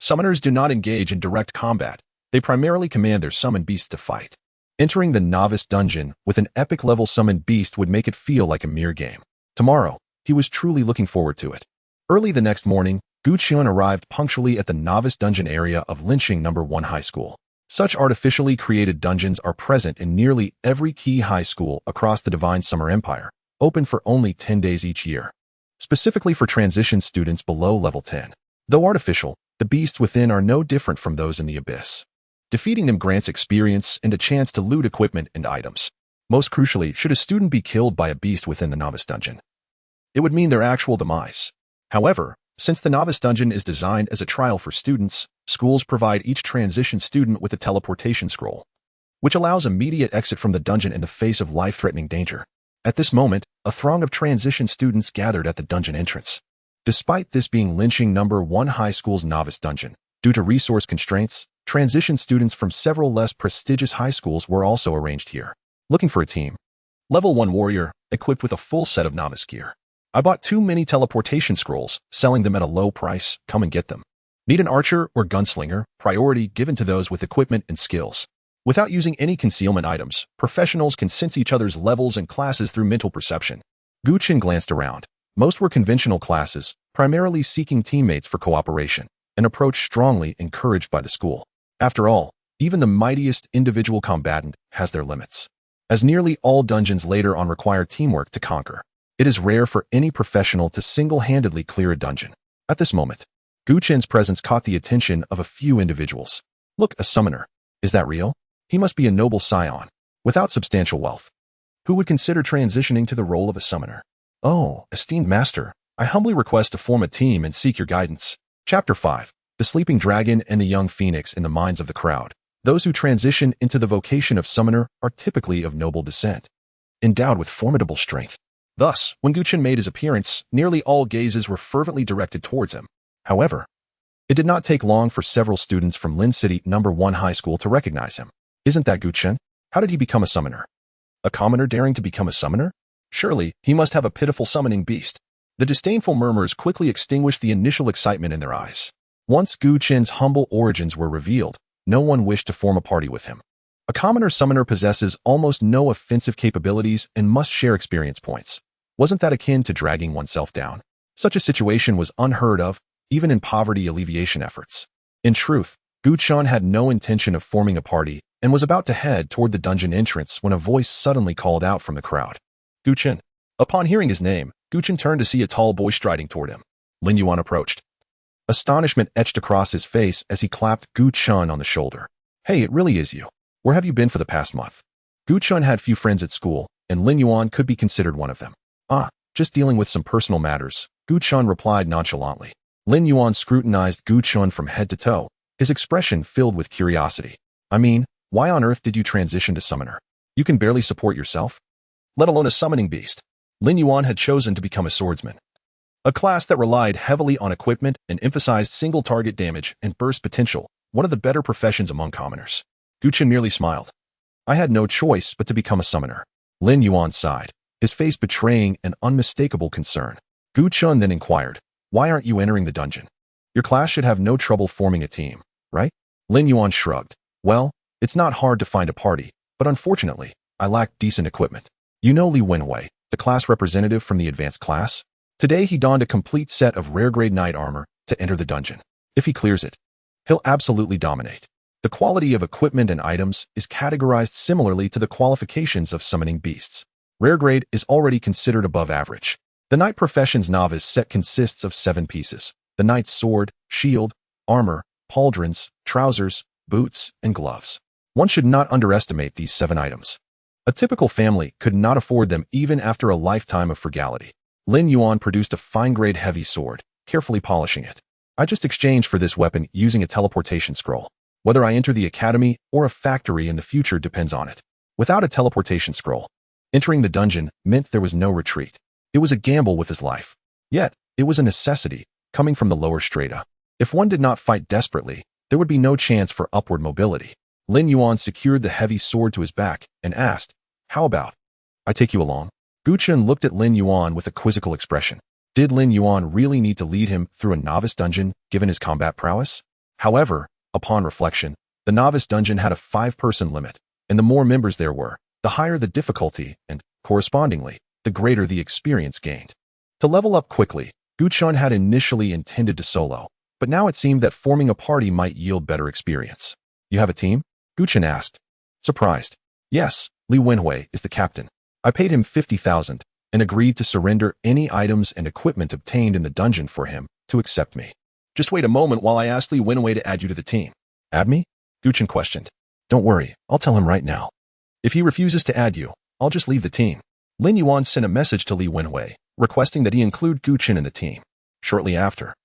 summoners do not engage in direct combat. They primarily command their summoned beasts to fight. Entering the novice dungeon with an epic level summoned beast would make it feel like a mere game. Tomorrow, he was truly looking forward to it. Early the next morning, Gu Chen arrived punctually at the novice dungeon area of Lynching No. 1 High School. Such artificially created dungeons are present in nearly every key high school across the Divine Summer Empire, open for only 10 days each year, specifically for transition students below level 10. Though artificial, the beasts within are no different from those in the Abyss. Defeating them grants experience and a chance to loot equipment and items. Most crucially, should a student be killed by a beast within the novice dungeon, it would mean their actual demise. However, since the novice dungeon is designed as a trial for students, schools provide each transition student with a teleportation scroll, which allows immediate exit from the dungeon in the face of life-threatening danger. At this moment, a throng of transition students gathered at the dungeon entrance. Despite this being Lynching No. 1 High School's novice dungeon, due to resource constraints, transition students from several less prestigious high schools were also arranged here. Looking for a team. Level 1 warrior, equipped with a full set of novice gear. I bought 2 mini teleportation scrolls, selling them at a low price. Come and get them. Need an archer or gunslinger, priority given to those with equipment and skills. Without using any concealment items, professionals can sense each other's levels and classes through mental perception. Gu Chen glanced around. Most were conventional classes, primarily seeking teammates for cooperation, an approach strongly encouraged by the school. After all, even the mightiest individual combatant has their limits. As nearly all dungeons later on require teamwork to conquer, it is rare for any professional to single-handedly clear a dungeon. At this moment, Gu Chen's presence caught the attention of a few individuals. Look, a summoner. Is that real? He must be a noble scion, without substantial wealth. Who would consider transitioning to the role of a summoner? Oh, esteemed master, I humbly request to form a team and seek your guidance. Chapter 5. The Sleeping Dragon and the Young Phoenix in the minds of the crowd. Those who transition into the vocation of summoner are typically of noble descent, endowed with formidable strength. Thus, when Gu Chen made his appearance, nearly all gazes were fervently directed towards him. However, it did not take long for several students from Lin City No. 1 High School to recognize him. Isn't that Gu Chen? How did he become a summoner? A commoner daring to become a summoner? Surely, he must have a pitiful summoning beast. The disdainful murmurs quickly extinguished the initial excitement in their eyes. Once Gu Chen's humble origins were revealed, no one wished to form a party with him. A commoner summoner possesses almost no offensive capabilities and must share experience points. Wasn't that akin to dragging oneself down? Such a situation was unheard of, even in poverty alleviation efforts. In truth, Gu Chen had no intention of forming a party and was about to head toward the dungeon entrance when a voice suddenly called out from the crowd. Gu Chen. Upon hearing his name, Gu Chen turned to see a tall boy striding toward him. Lin Yuan approached. Astonishment etched across his face as he clapped Gu Chen on the shoulder. Hey, it really is you. Where have you been for the past month? Gu Chen had few friends at school, and Lin Yuan could be considered one of them. Just dealing with some personal matters, Gu Chen replied nonchalantly. Lin Yuan scrutinized Gu Chen from head to toe, his expression filled with curiosity. I mean, why on earth did you transition to summoner? You can barely support yourself, let alone a summoning beast. Lin Yuan had chosen to become a swordsman, a class that relied heavily on equipment and emphasized single target damage and burst potential, one of the better professions among commoners. Gu Chen merely smiled. I had no choice but to become a summoner. Lin Yuan sighed, his face betraying an unmistakable concern. Gu Chen then inquired, why aren't you entering the dungeon? Your class should have no trouble forming a team, right? Lin Yuan shrugged. Well, it's not hard to find a party, but unfortunately, I lack decent equipment. You know Li Wenwei, the class representative from the advanced class? Today he donned a complete set of rare-grade knight armor to enter the dungeon. If he clears it, he'll absolutely dominate. The quality of equipment and items is categorized similarly to the qualifications of summoning beasts. Rare grade is already considered above average. The knight profession's novice set consists of 7 pieces. The knight's sword, shield, armor, pauldrons, trousers, boots, and gloves. One should not underestimate these 7 items. A typical family could not afford them even after a lifetime of frugality. Lin Yuan produced a fine-grade heavy sword, carefully polishing it. I just exchanged for this weapon using a teleportation scroll. Whether I enter the academy or a factory in the future depends on it. Without a teleportation scroll, entering the dungeon meant there was no retreat. It was a gamble with his life. Yet, it was a necessity, coming from the lower strata. If one did not fight desperately, there would be no chance for upward mobility. Lin Yuan secured the heavy sword to his back and asked, "How about I take you along?" Gu Chen looked at Lin Yuan with a quizzical expression. Did Lin Yuan really need to lead him through a novice dungeon, given his combat prowess? However, upon reflection, the novice dungeon had a 5-person limit, and the more members there were, the higher the difficulty and, correspondingly, the greater the experience gained. To level up quickly, Gu Chen had initially intended to solo, but now it seemed that forming a party might yield better experience. "You have a team?" Gu Chen asked. Surprised. "Yes, Li Wenhui is the captain. I paid him 50,000 and agreed to surrender any items and equipment obtained in the dungeon for him to accept me." "Just wait a moment while I ask Li Wenhui to add you to the team." "Add me?" Gu Chen questioned. "Don't worry, I'll tell him right now. If he refuses to add you, I'll just leave the team." Lin Yuan sent a message to Li Wenhui, requesting that he include Gu Chen in the team. Shortly after,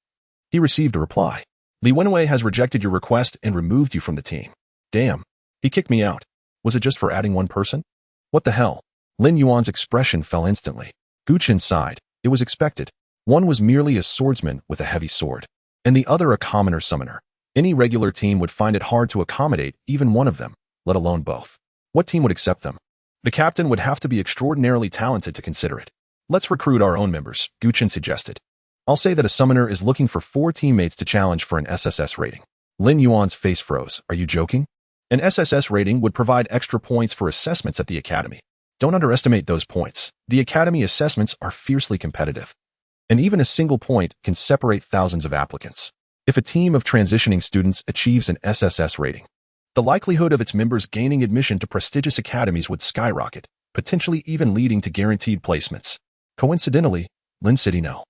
he received a reply. "Li Wenhui has rejected your request and removed you from the team." "Damn, he kicked me out. Was it just for adding one person? What the hell?" Lin Yuan's expression fell instantly. Gu Chen sighed. It was expected. One was merely a swordsman with a heavy sword, and the other a commoner summoner. Any regular team would find it hard to accommodate even one of them, let alone both. What team would accept them? The captain would have to be extraordinarily talented to consider it. "Let's recruit our own members," Gu Chen suggested. "I'll say that a summoner is looking for 4 teammates to challenge for an SSS rating." Lin Yuan's face froze. "Are you joking? An SSS rating would provide extra points for assessments at the academy. Don't underestimate those points. The academy assessments are fiercely competitive, and even a single point can separate thousands of applicants. If a team of transitioning students achieves an SSS rating, the likelihood of its members gaining admission to prestigious academies would skyrocket, potentially even leading to guaranteed placements." Coincidentally, Lin City No.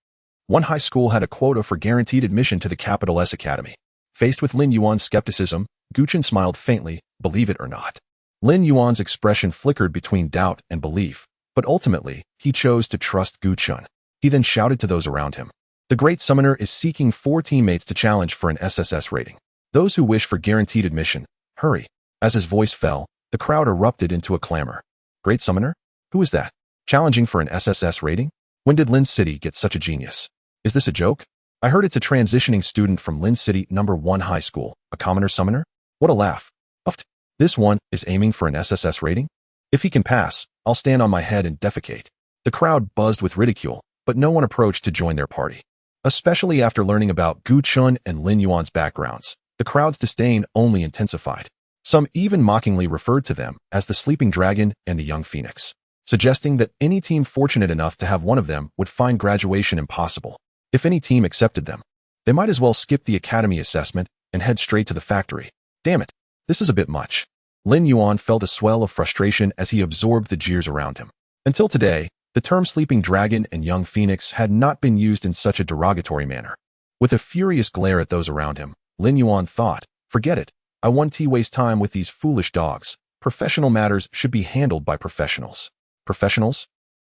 1 high school had a quota for guaranteed admission to the capital S Academy. Faced with Lin Yuan's skepticism, Gu Chen smiled faintly, believe it or not. Lin Yuan's expression flickered between doubt and belief, but ultimately, he chose to trust Gu Chen. He then shouted to those around him. "The Great Summoner is seeking 4 teammates to challenge for an SSS rating. Those who wish for guaranteed admission, hurry." As his voice fell, the crowd erupted into a clamor. "Great Summoner? Who is that? Challenging for an SSS rating? When did Lin City get such a genius? Is this a joke? I heard it's a transitioning student from Lin City No. 1 high school, a commoner summoner? What a laugh. Uffed. This one is aiming for an SSS rating? If he can pass, I'll stand on my head and defecate." The crowd buzzed with ridicule, but no one approached to join their party. Especially after learning about Gu Chen and Lin Yuan's backgrounds, the crowd's disdain only intensified. Some even mockingly referred to them as the Sleeping Dragon and the Young Phoenix, suggesting that any team fortunate enough to have one of them would find graduation impossible. If any team accepted them, they might as well skip the academy assessment and head straight to the factory. Damn it, this is a bit much. Lin Yuan felt a swell of frustration as he absorbed the jeers around him. Until today, the term Sleeping Dragon and Young Phoenix had not been used in such a derogatory manner. With a furious glare at those around him, Lin Yuan thought, "Forget it. I won't waste time with these foolish dogs. Professional matters should be handled by professionals." Professionals?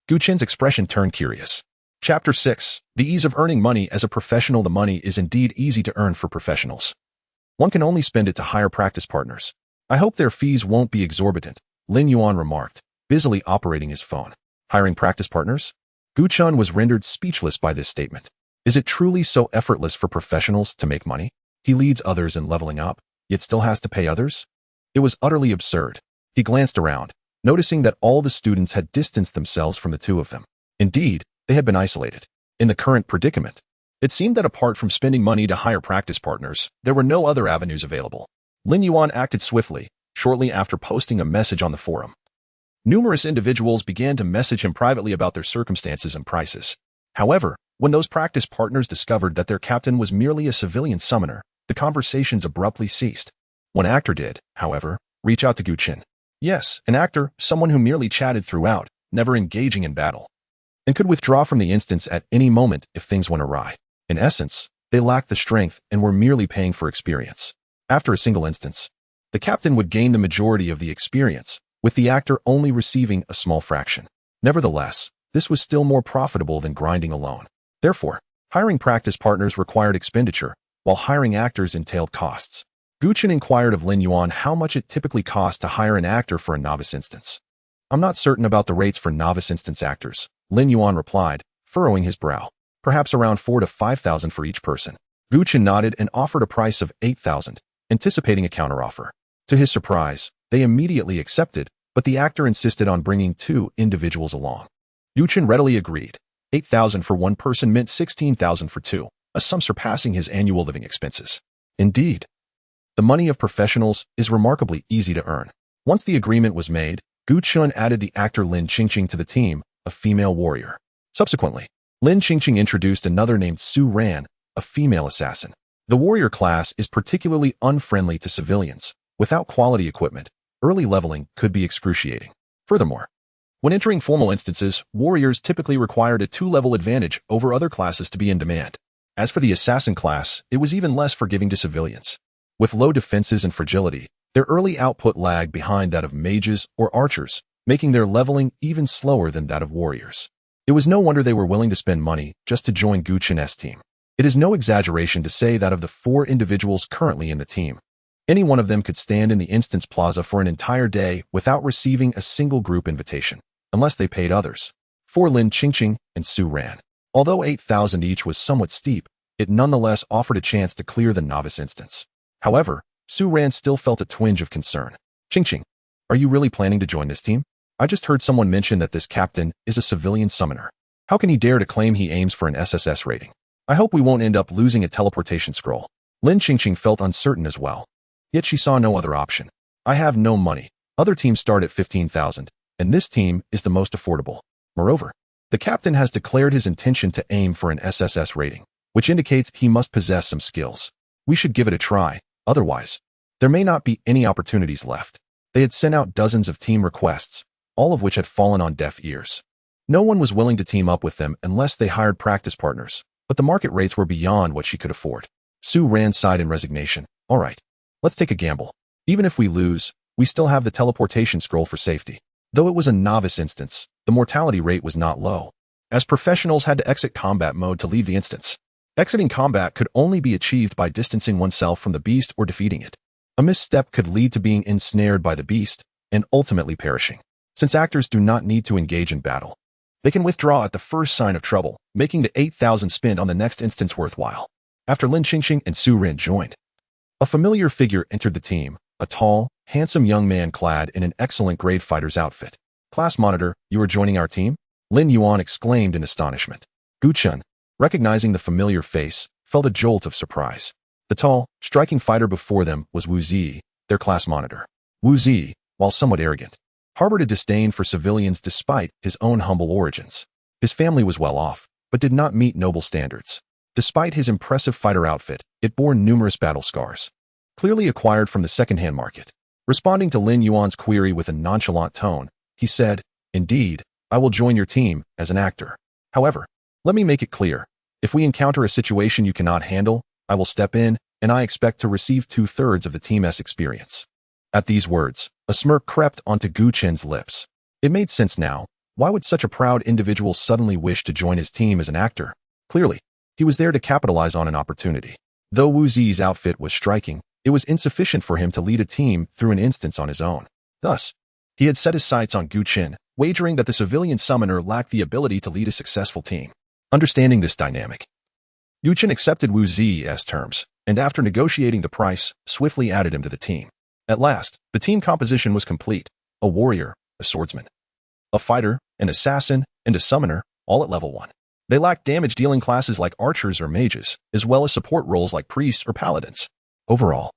Gu Chen's expression turned curious. Chapter 6. The ease of earning money as a professional. The money is indeed easy to earn for professionals. One can only spend it to hire practice partners. "I hope their fees won't be exorbitant," Lin Yuan remarked, busily operating his phone. Hiring practice partners? Gu Chen was rendered speechless by this statement. Is it truly so effortless for professionals to make money? He leads others in leveling up, yet still has to pay others? It was utterly absurd. He glanced around, noticing that all the students had distanced themselves from the two of them. Indeed, they had been isolated. In the current predicament, it seemed that apart from spending money to hire practice partners, there were no other avenues available. Lin Yuan acted swiftly, shortly after posting a message on the forum. Numerous individuals began to message him privately about their circumstances and prices. However, when those practice partners discovered that their captain was merely a civilian summoner, the conversations abruptly ceased. One actor did, however, reach out to Gu Chen. Yes, an actor, someone who merely chatted throughout, never engaging in battle, and could withdraw from the instance at any moment if things went awry. In essence, they lacked the strength and were merely paying for experience. After a single instance, the captain would gain the majority of the experience, with the actor only receiving a small fraction. Nevertheless, this was still more profitable than grinding alone. Therefore, Hiring practice partners required expenditure, while hiring actors entailed costs. Gu Chen inquired of Lin Yuan how much it typically cost to hire an actor for a novice instance. I'm not certain about the rates for novice instance actors, Lin Yuan replied, furrowing his brow. Perhaps around 4,000 to 5,000 for each person. Gu Chen nodded and offered a price of 8,000, anticipating a counteroffer. To his surprise, they immediately accepted, but the actor insisted on bringing 2 individuals along. Gu Chen readily agreed. 8,000 for one person meant 16,000 for 2, a sum surpassing his annual living expenses. Indeed, the money of professionals is remarkably easy to earn. Once the agreement was made, Gu Chen added the actor Lin Qingqing to the team, a female warrior. Subsequently, Lin Qingqing introduced another named Su Ran, a female assassin. The warrior class is particularly unfriendly to civilians. Without quality equipment, early leveling could be excruciating. Furthermore, when entering formal instances, warriors typically required a 2-level advantage over other classes to be in demand. As for the assassin class, it was even less forgiving to civilians. With low defenses and fragility, their early output lagged behind that of mages or archers, making their leveling even slower than that of warriors. It was no wonder they were willing to spend money just to join Gu Chen's team. It is no exaggeration to say that of the 4 individuals currently in the team, any one of them could stand in the instance plaza for an entire day without receiving a single group invitation, unless they paid others. For Lin Qingqing and Su Ran, although 8,000 each was somewhat steep, it nonetheless offered a chance to clear the novice instance. However, Su Ran still felt a twinge of concern. Qingqing, are you really planning to join this team? I just heard someone mention that this captain is a civilian summoner. How can he dare to claim he aims for an SSS rating? I hope we won't end up losing a teleportation scroll. Lin Qingqing felt uncertain as well. Yet she saw no other option. I have no money. Other teams start at 15,000, and this team is the most affordable. Moreover, the captain has declared his intention to aim for an SSS rating, which indicates he must possess some skills. We should give it a try, otherwise, there may not be any opportunities left. They had sent out dozens of team requests, all of which had fallen on deaf ears. No one was willing to team up with them unless they hired practice partners, but the market rates were beyond what she could afford. Su Ran sighed in resignation. All right, let's take a gamble. Even if we lose, we still have the teleportation scroll for safety. Though it was a novice instance, the mortality rate was not low, as professionals had to exit combat mode to leave the instance. Exiting combat could only be achieved by distancing oneself from the beast or defeating it. A misstep could lead to being ensnared by the beast and ultimately perishing. Since actors do not need to engage in battle, they can withdraw at the first sign of trouble, making the 8,000 spent on the next instance worthwhile. After Lin Qingqing and Su Ran joined, a familiar figure entered the team, a tall, handsome young man clad in an excellent grade fighter's outfit. Class monitor, you are joining our team? Lin Yuan exclaimed in astonishment. Gu Chen, recognizing the familiar face, felt a jolt of surprise. The tall, striking fighter before them was Wu Zi, their class monitor. Wu Zi, while somewhat arrogant, harbored a disdain for civilians despite his own humble origins. His family was well off, but did not meet noble standards. Despite his impressive fighter outfit, it bore numerous battle scars, clearly acquired from the second-hand market. Responding to Lin Yuan's query with a nonchalant tone, he said, "Indeed, I will join your team as an actor. However, let me make it clear, if we encounter a situation you cannot handle, I will step in, and I expect to receive 2/3 of the team's experience." At these words, a smirk crept onto Gu Chen's lips. It made sense now. Why would such a proud individual suddenly wish to join his team as an actor? Clearly, he was there to capitalize on an opportunity. Though Wu Zi's outfit was striking, it was insufficient for him to lead a team through an instance on his own. Thus, he had set his sights on Gu Chen, wagering that the civilian summoner lacked the ability to lead a successful team. Understanding this dynamic, Gu Chen accepted Wu Zi's terms, and after negotiating the price, swiftly added him to the team. At last, the team composition was complete: a warrior, a swordsman, a fighter, an assassin, and a summoner, all at level 1. They lacked damage-dealing classes like archers or mages, as well as support roles like priests or paladins. Overall,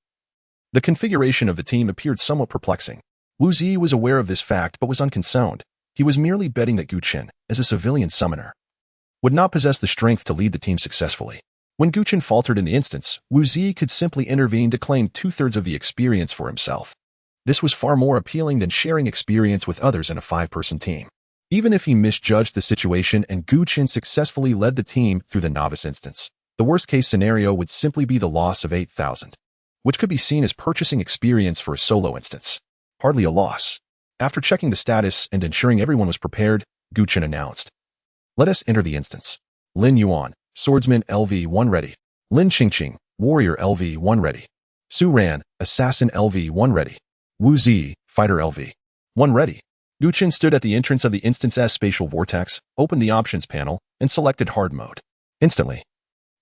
the configuration of the team appeared somewhat perplexing. Wu Zi was aware of this fact but was unconcerned. He was merely betting that Gu Chen, as a civilian summoner, would not possess the strength to lead the team successfully. When Gu Chen faltered in the instance, Wu Zi could simply intervene to claim 2/3 of the experience for himself. This was far more appealing than sharing experience with others in a 5-person team. Even if he misjudged the situation and Gu Chen successfully led the team through the novice instance, the worst-case scenario would simply be the loss of 8,000, which could be seen as purchasing experience for a solo instance. Hardly a loss. After checking the status and ensuring everyone was prepared, Gu Chen announced, "Let us enter the instance." Lin Yuan, Swordsman LV1 ready. Lin Qingqing, Warrior LV1 ready. Su Ran, Assassin LV1 ready. Wu Zi, Fighter LV1 ready. Gu Chen stood at the entrance of the Instance S spatial vortex, opened the options panel, and selected hard mode. Instantly,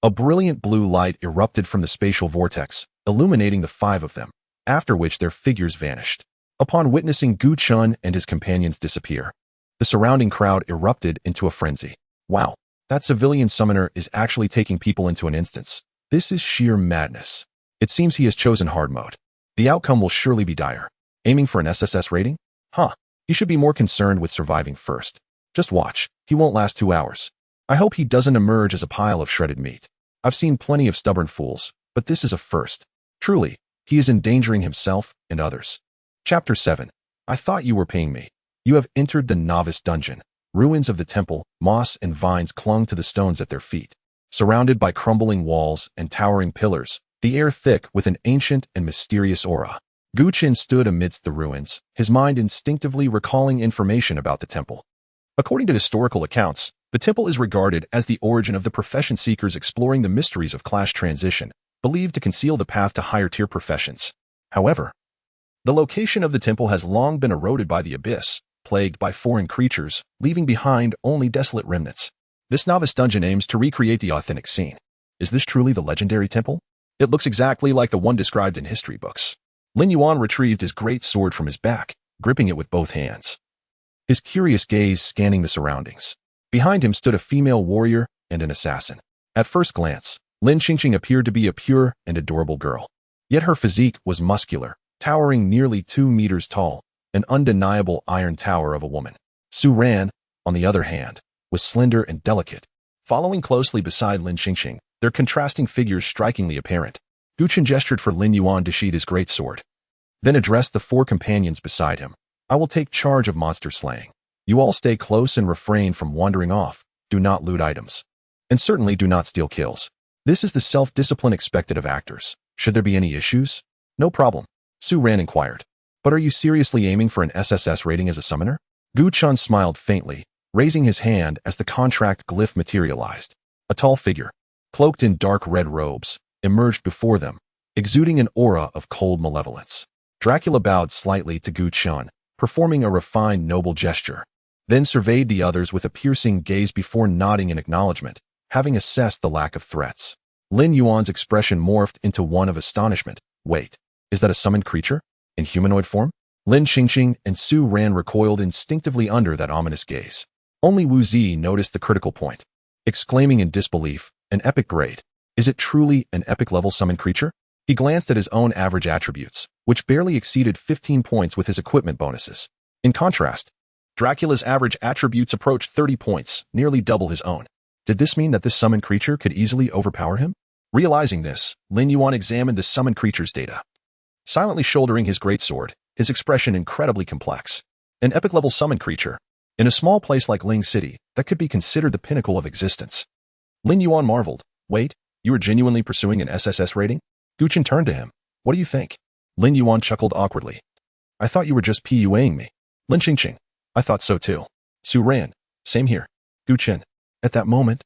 a brilliant blue light erupted from the spatial vortex, illuminating the five of them, after which their figures vanished. Upon witnessing Gu Chen and his companions disappear, the surrounding crowd erupted into a frenzy. Wow, that civilian summoner is actually taking people into an instance. This is sheer madness. It seems he has chosen hard mode. The outcome will surely be dire. Aiming for an SSS rating? Huh. He should be more concerned with surviving first. Just watch. He won't last 2 hours. I hope he doesn't emerge as a pile of shredded meat. I've seen plenty of stubborn fools, but this is a first. Truly, he is endangering himself and others. Chapter 7. I thought you were paying me. You have entered the novice dungeon. Ruins of the temple, moss and vines clung to the stones at their feet. Surrounded by crumbling walls and towering pillars, the air thick with an ancient and mysterious aura. Gu Chen stood amidst the ruins, his mind instinctively recalling information about the temple. According to historical accounts, the temple is regarded as the origin of the profession seekers exploring the mysteries of class transition, believed to conceal the path to higher-tier professions. However, the location of the temple has long been eroded by the abyss, plagued by foreign creatures, leaving behind only desolate remnants. This novice dungeon aims to recreate the authentic scene. Is this truly the legendary temple? It looks exactly like the one described in history books. Lin Yuan retrieved his great sword from his back, gripping it with both hands. His curious gaze scanning the surroundings. Behind him stood a female warrior and an assassin. At first glance, Lin Qingqing appeared to be a pure and adorable girl. Yet her physique was muscular, towering nearly 2 meters tall, an undeniable iron tower of a woman. Su Ran, on the other hand, was slender and delicate. Following closely beside Lin Qingqing, their contrasting figures strikingly apparent. Gu Chen gestured for Lin Yuan to sheath his greatsword, then addressed the 4 companions beside him. I will take charge of monster slaying. You all stay close and refrain from wandering off. Do not loot items. And certainly do not steal kills. This is the self-discipline expected of actors. Should there be any issues? No problem. Su Ran inquired. But are you seriously aiming for an SSS rating as a summoner? Gu Chen smiled faintly, raising his hand as the contract glyph materialized. A tall figure, cloaked in dark red robes, emerged before them, exuding an aura of cold malevolence. Dracula bowed slightly to Gu Chen, performing a refined noble gesture, then surveyed the others with a piercing gaze before nodding in acknowledgement, having assessed the lack of threats. Lin Yuan's expression morphed into one of astonishment. Wait, is that a summoned creature? In humanoid form? Lin Qingqing and Su Ran recoiled instinctively under that ominous gaze. Only Wu Zi noticed the critical point, exclaiming in disbelief, an epic grade. Is it truly an epic-level summoned creature? He glanced at his own average attributes, which barely exceeded 15 points with his equipment bonuses. In contrast, Dracula's average attributes approached 30 points, nearly double his own. Did this mean that this summoned creature could easily overpower him? Realizing this, Lin Yuan examined the summoned creature's data. Silently shouldering his greatsword, his expression incredibly complex. An epic-level summoned creature. In a small place like Ling City, that could be considered the pinnacle of existence. Lin Yuan marveled. Wait, you are genuinely pursuing an SSS rating? Gu Chen turned to him. What do you think? Lin Yuan chuckled awkwardly. I thought you were just PUAing me. Lin Qingqing. I thought so too. Su Ran. Same here. Gu Chen. At that moment,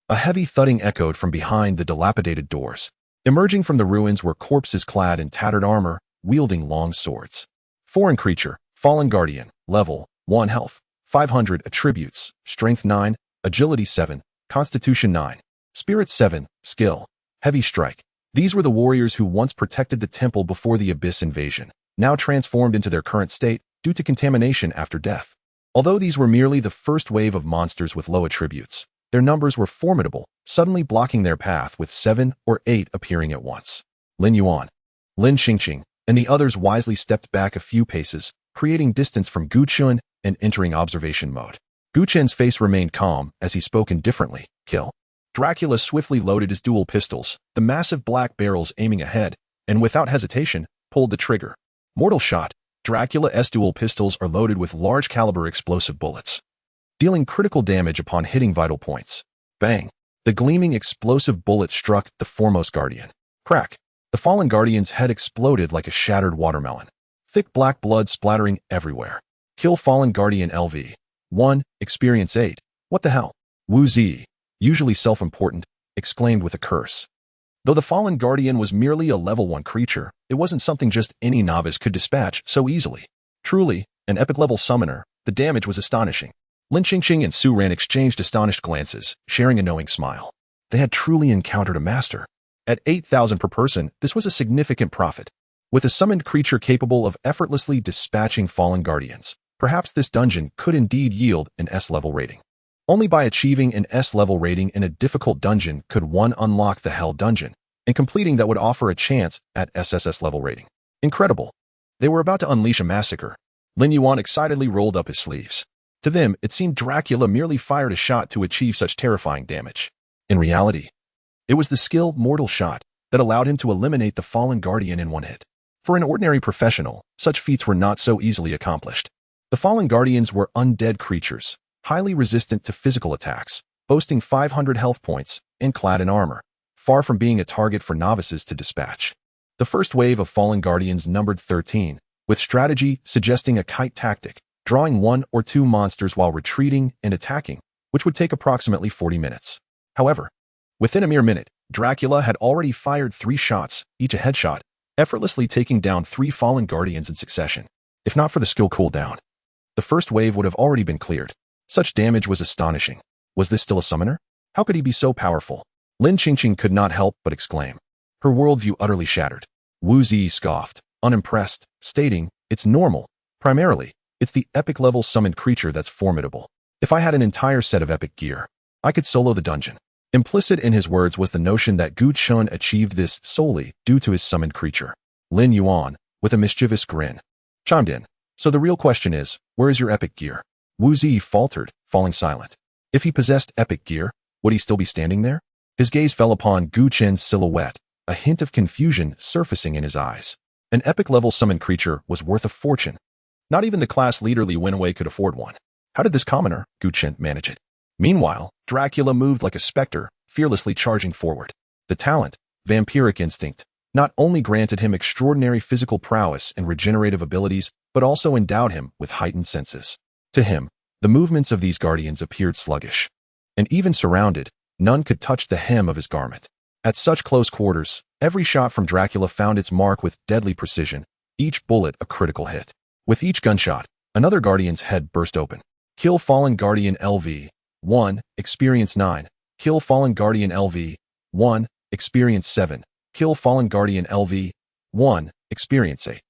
a heavy thudding echoed from behind the dilapidated doors. Emerging from the ruins were corpses clad in tattered armor, wielding long swords. Foreign creature, fallen guardian, level 1 health, 500 attributes, strength 9, agility 7, constitution 9, spirit 7, skill, heavy strike. These were the warriors who once protected the temple before the abyss invasion, now transformed into their current state due to contamination after death. Although these were merely the first wave of monsters with low attributes, their numbers were formidable, suddenly blocking their path with 7 or 8 appearing at once. Lin Yuan, Lin Qingqing, and the others wisely stepped back a few paces, creating distance from Gu Chen and entering observation mode. Gu Chen's face remained calm as he spoke indifferently. Kill. Dracula swiftly loaded his dual pistols, the massive black barrels aiming ahead, and without hesitation, pulled the trigger. Mortal shot. Dracula's dual pistols are loaded with large-caliber explosive bullets, dealing critical damage upon hitting vital points. Bang! The gleaming explosive bullet struck the foremost guardian. Crack! The fallen guardian's head exploded like a shattered watermelon. Thick black blood splattering everywhere. Kill fallen guardian LV. 1, experience 8. What the hell? Wu Zi, usually self-important, exclaimed with a curse. Though the fallen guardian was merely a level 1 creature, it wasn't something just any novice could dispatch so easily. Truly, an epic-level summoner, the damage was astonishing. Lin Qingqing and Su Ran exchanged astonished glances, sharing a knowing smile. They had truly encountered a master. At 8,000 per person, this was a significant profit. With a summoned creature capable of effortlessly dispatching fallen guardians, perhaps this dungeon could indeed yield an S-level rating. Only by achieving an S-level rating in a difficult dungeon could one unlock the Hell Dungeon, and completing that would offer a chance at SSS level rating. Incredible. They were about to unleash a massacre. Lin Yuan excitedly rolled up his sleeves. To them, it seemed Dracula merely fired a shot to achieve such terrifying damage. In reality, it was the skilled mortal shot that allowed him to eliminate the fallen guardian in one hit. For an ordinary professional, such feats were not so easily accomplished. The fallen guardians were undead creatures, highly resistant to physical attacks, boasting 500 health points, and clad in armor, far from being a target for novices to dispatch. The first wave of fallen guardians numbered 13, with strategy suggesting a kite tactic, drawing 1 or 2 monsters while retreating and attacking, which would take approximately 40 minutes. However, within a mere minute, Dracula had already fired 3 shots, each a headshot, effortlessly taking down 3 fallen guardians in succession. If not for the skill cooldown, the first wave would have already been cleared. Such damage was astonishing. Was this still a summoner? How could he be so powerful? Lin Qingqing could not help but exclaim. Her worldview utterly shattered. Wu Zi scoffed, unimpressed, stating, "It's normal. Primarily, it's the epic-level summoned creature that's formidable. If I had an entire set of epic gear, I could solo the dungeon." Implicit in his words was the notion that Gu Chun achieved this solely due to his summoned creature. Lin Yuan, with a mischievous grin, chimed in. So the real question is, where is your epic gear? Wu Zi faltered, falling silent. If he possessed epic gear, would he still be standing there? His gaze fell upon Gu Chen's silhouette, a hint of confusion surfacing in his eyes. An epic-level summoned creature was worth a fortune. Not even the class leader Li Wenwei could afford one. How did this commoner, Gu Chen, manage it? Meanwhile, Dracula moved like a specter, fearlessly charging forward. The talent, vampiric instinct, not only granted him extraordinary physical prowess and regenerative abilities, but also endowed him with heightened senses. To him, the movements of these guardians appeared sluggish. And even surrounded, none could touch the hem of his garment. At such close quarters, every shot from Dracula found its mark with deadly precision, each bullet a critical hit. With each gunshot, another guardian's head burst open. Kill fallen guardian LV. 1, experience 9. Kill fallen guardian LV. 1, experience 7. Kill fallen guardian LV. 1, experience 8.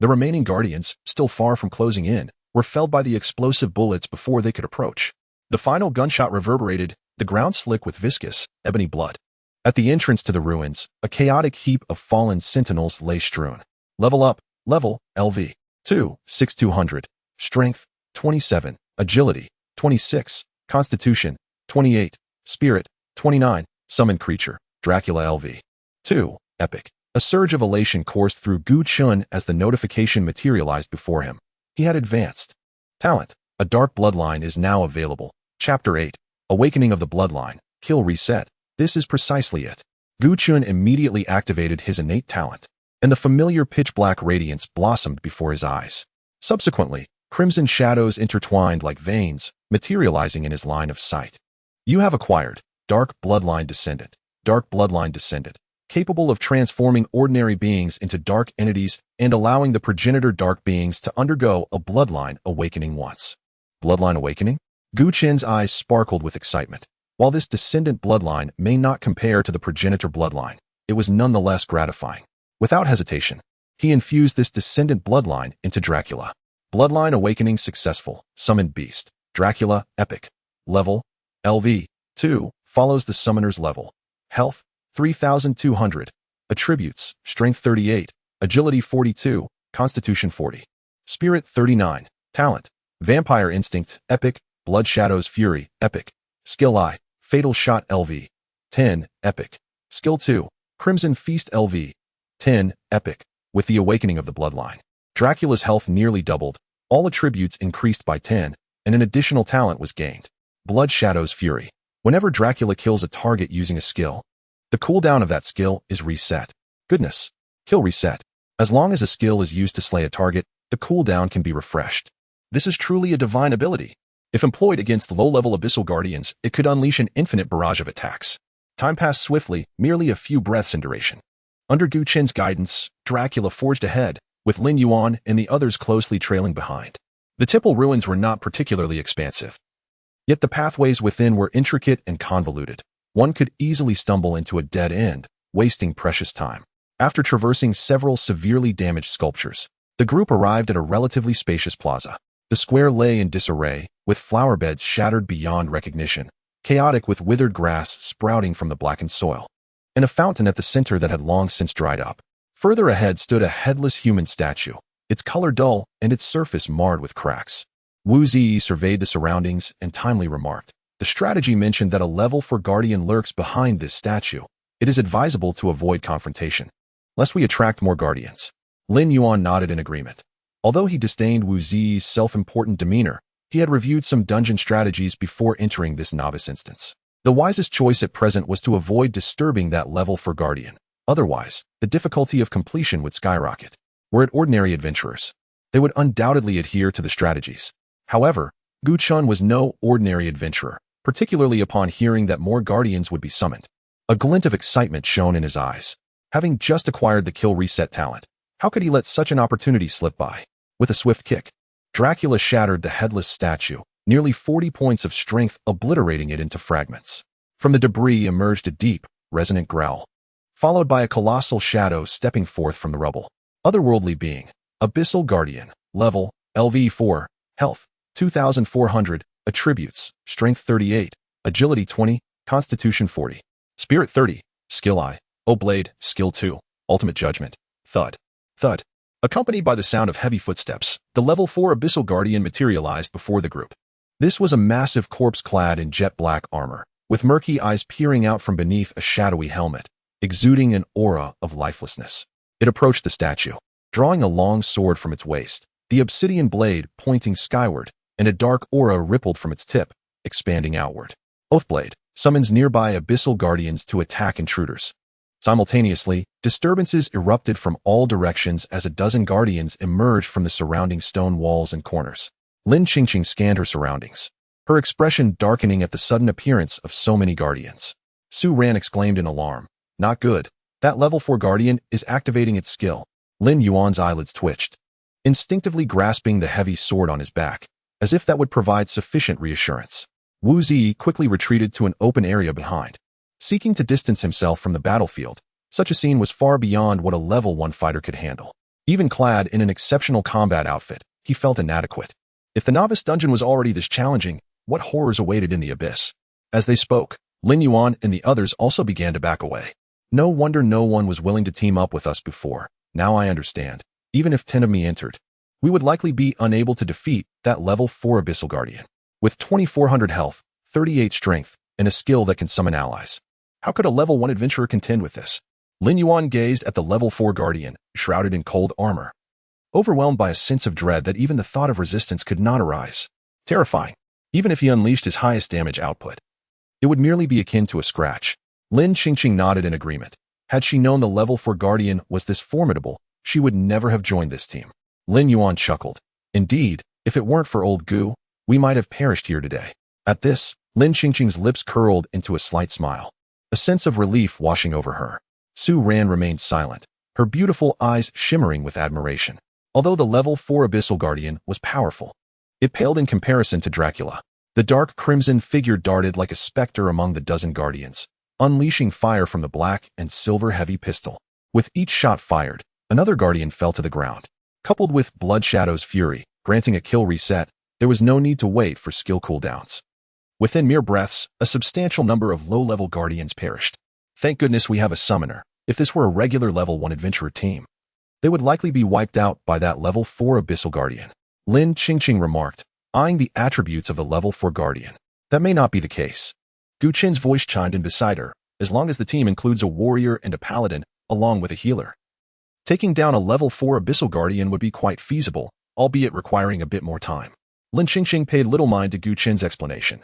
The remaining guardians, still far from closing in, were felled by the explosive bullets before they could approach. The final gunshot reverberated, the ground slick with viscous, ebony blood. At the entrance to the ruins, a chaotic heap of fallen sentinels lay strewn. Level up, level, LV. 2, 6200. Strength, 27. Agility, 26. Constitution, 28. Spirit, 29. Summoned creature, Dracula LV. 2, epic. A surge of elation coursed through Gu Chun as the notification materialized before him. He had advanced. Talent, a dark bloodline is now available. Chapter 8, Awakening of the Bloodline, Kill Reset. This is precisely it. Gu Chun immediately activated his innate talent, and the familiar pitch-black radiance blossomed before his eyes. Subsequently, crimson shadows intertwined like veins, materializing in his line of sight. You have acquired Dark Bloodline Descendant. Dark Bloodline Descendant, capable of transforming ordinary beings into dark entities and allowing the progenitor dark beings to undergo a bloodline awakening once. Bloodline awakening? Gu Chen's eyes sparkled with excitement. While this descendant bloodline may not compare to the progenitor bloodline, it was nonetheless gratifying. Without hesitation, he infused this descendant bloodline into Dracula. Bloodline awakening successful. Summoned beast. Dracula, epic. Level, LV. 2, follows the summoner's level. Health, 3200. Attributes, strength 38, agility 42, constitution 40. Spirit 39. Talent, vampire instinct, epic. Blood shadows fury, epic. Skill I, fatal shot LV. 10, epic. Skill 2, crimson feast LV. 10, epic. With the awakening of the bloodline, Dracula's health nearly doubled, all attributes increased by 10, and an additional talent was gained. Blood shadows fury. Whenever Dracula kills a target using a skill, the cooldown of that skill is reset. Goodness. Kill reset. As long as a skill is used to slay a target, the cooldown can be refreshed. This is truly a divine ability. If employed against low-level abyssal guardians, it could unleash an infinite barrage of attacks. Time passed swiftly, merely a few breaths in duration. Under Gu Chen's guidance, Dracula forged ahead, with Lin Yuan and the others closely trailing behind. The temple ruins were not particularly expansive. Yet the pathways within were intricate and convoluted. One could easily stumble into a dead end, wasting precious time. After traversing several severely damaged sculptures, the group arrived at a relatively spacious plaza. The square lay in disarray, with flower beds shattered beyond recognition, chaotic with withered grass sprouting from the blackened soil, and a fountain at the center that had long since dried up. Further ahead stood a headless human statue, its color dull and its surface marred with cracks. Wu Zi surveyed the surroundings and timely remarked, "The strategy mentioned that a level 4 guardian lurks behind this statue. It is advisable to avoid confrontation, lest we attract more guardians." Lin Yuan nodded in agreement. Although he disdained Wu Zi's self-important demeanor, he had reviewed some dungeon strategies before entering this novice instance. The wisest choice at present was to avoid disturbing that level 4 guardian. Otherwise, the difficulty of completion would skyrocket. Were it ordinary adventurers, they would undoubtedly adhere to the strategies. However, Gu Chun was no ordinary adventurer, particularly upon hearing that more guardians would be summoned. A glint of excitement shone in his eyes. Having just acquired the kill reset talent, how could he let such an opportunity slip by? With a swift kick, Dracula shattered the headless statue, nearly 40 points of strength obliterating it into fragments. From the debris emerged a deep, resonant growl, followed by a colossal shadow stepping forth from the rubble. Otherworldly being, Abyssal Guardian, level, LV4, health, 2,400, attributes, strength 38, agility 20, constitution 40, spirit 30, skill I, O-Blade, skill 2, ultimate judgment, thud, thud. Accompanied by the sound of heavy footsteps, the level 4 Abyssal Guardian materialized before the group. This was a massive corpse clad in jet black armor, with murky eyes peering out from beneath a shadowy helmet, exuding an aura of lifelessness. It approached the statue, drawing a long sword from its waist, the obsidian blade pointing skyward, and a dark aura rippled from its tip, expanding outward. Oathblade summons nearby Abyssal Guardians to attack intruders. Simultaneously, disturbances erupted from all directions as a dozen guardians emerged from the surrounding stone walls and corners. Lin Qingqing scanned her surroundings, her expression darkening at the sudden appearance of so many guardians. Su Ran exclaimed in alarm, "Not good. That level 4 guardian is activating its skill." Lin Yuan's eyelids twitched, instinctively grasping the heavy sword on his back, as if that would provide sufficient reassurance. Wu Zi quickly retreated to an open area behind, seeking to distance himself from the battlefield. Such a scene was far beyond what a level 1 fighter could handle. Even clad in an exceptional combat outfit, he felt inadequate. If the novice dungeon was already this challenging, what horrors awaited in the abyss? As they spoke, Lin Yuan and the others also began to back away. "No wonder no one was willing to team up with us before. Now I understand. Even if 10 of me entered, we would likely be unable to defeat that level 4 Abyssal Guardian. With 2,400 health, 38 strength, and a skill that can summon allies. How could a level 1 adventurer contend with this?" Lin Yuan gazed at the level 4 Guardian, shrouded in cold armor, overwhelmed by a sense of dread that even the thought of resistance could not arise. Terrifying. Even if he unleashed his highest damage output, it would merely be akin to a scratch. Lin Qingqing nodded in agreement. Had she known the level 4 Guardian was this formidable, she would never have joined this team. Lin Yuan chuckled. "Indeed, if it weren't for old Gu, we might have perished here today." At this, Lin Qingqing's lips curled into a slight smile, a sense of relief washing over her. Su Ran remained silent, her beautiful eyes shimmering with admiration. Although the level 4 Abyssal Guardian was powerful, it paled in comparison to Dracula. The dark crimson figure darted like a specter among the dozen guardians, unleashing fire from the black and silver heavy pistol. With each shot fired, another guardian fell to the ground. Coupled with Blood Shadow's fury, granting a kill reset, there was no need to wait for skill cooldowns. Within mere breaths, a substantial number of low-level guardians perished. Thank goodness we have a summoner. If this were a regular level 1 adventurer team, they would likely be wiped out by that level 4 Abyssal Guardian. Lin Qingqing remarked, eyeing the attributes of the level 4 Guardian. That may not be the case. Gu Chen's voice chimed in beside her, as long as the team includes a warrior and a paladin, along with a healer. Taking down a level 4 Abyssal Guardian would be quite feasible, albeit requiring a bit more time. Lin Qingqing paid little mind to Gu Chen's explanation,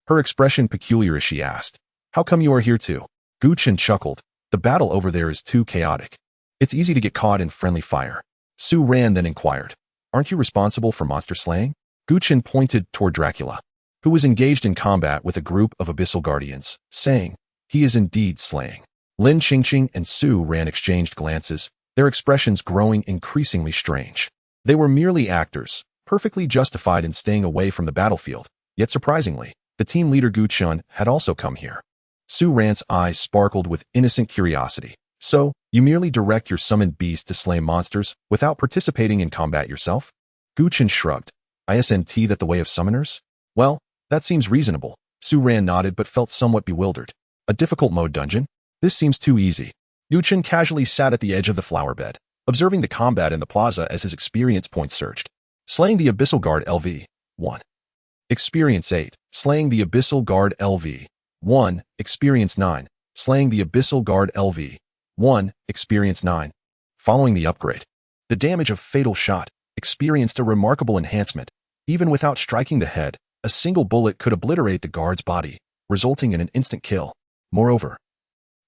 her expression peculiar as she asked, "How come you are here too?" Gu Chen chuckled. "The battle over there is too chaotic. It's easy to get caught in friendly fire." Su Ran then inquired, "Aren't you responsible for monster slaying?" Gu Chen pointed toward Dracula. who was engaged in combat with a group of abyssal guardians, saying, "He is indeed slaying." Lin Qingqing and Su Ran exchanged glances, their expressions growing increasingly strange. They were merely actors, perfectly justified in staying away from the battlefield, yet surprisingly, the team leader Gu Chun had also come here. Su Ran's eyes sparkled with innocent curiosity. "So, you merely direct your summoned beast to slay monsters without participating in combat yourself?" Gu Chun shrugged. "Isn't that the way of summoners?" "Well, that seems reasonable." Su Ran nodded but felt somewhat bewildered. "A difficult mode dungeon? This seems too easy." Gu Chun casually sat at the edge of the flower bed, observing the combat in the plaza as his experience points surged. Slaying the Abyssal Guard LV. 1. Experience 8. Slaying the Abyssal Guard LV. 1. Experience 9. Slaying the Abyssal Guard LV. 1. Experience 9. Following the upgrade, the damage of Fatal Shot experienced a remarkable enhancement. Even without striking the head, a single bullet could obliterate the guard's body, resulting in an instant kill. Moreover,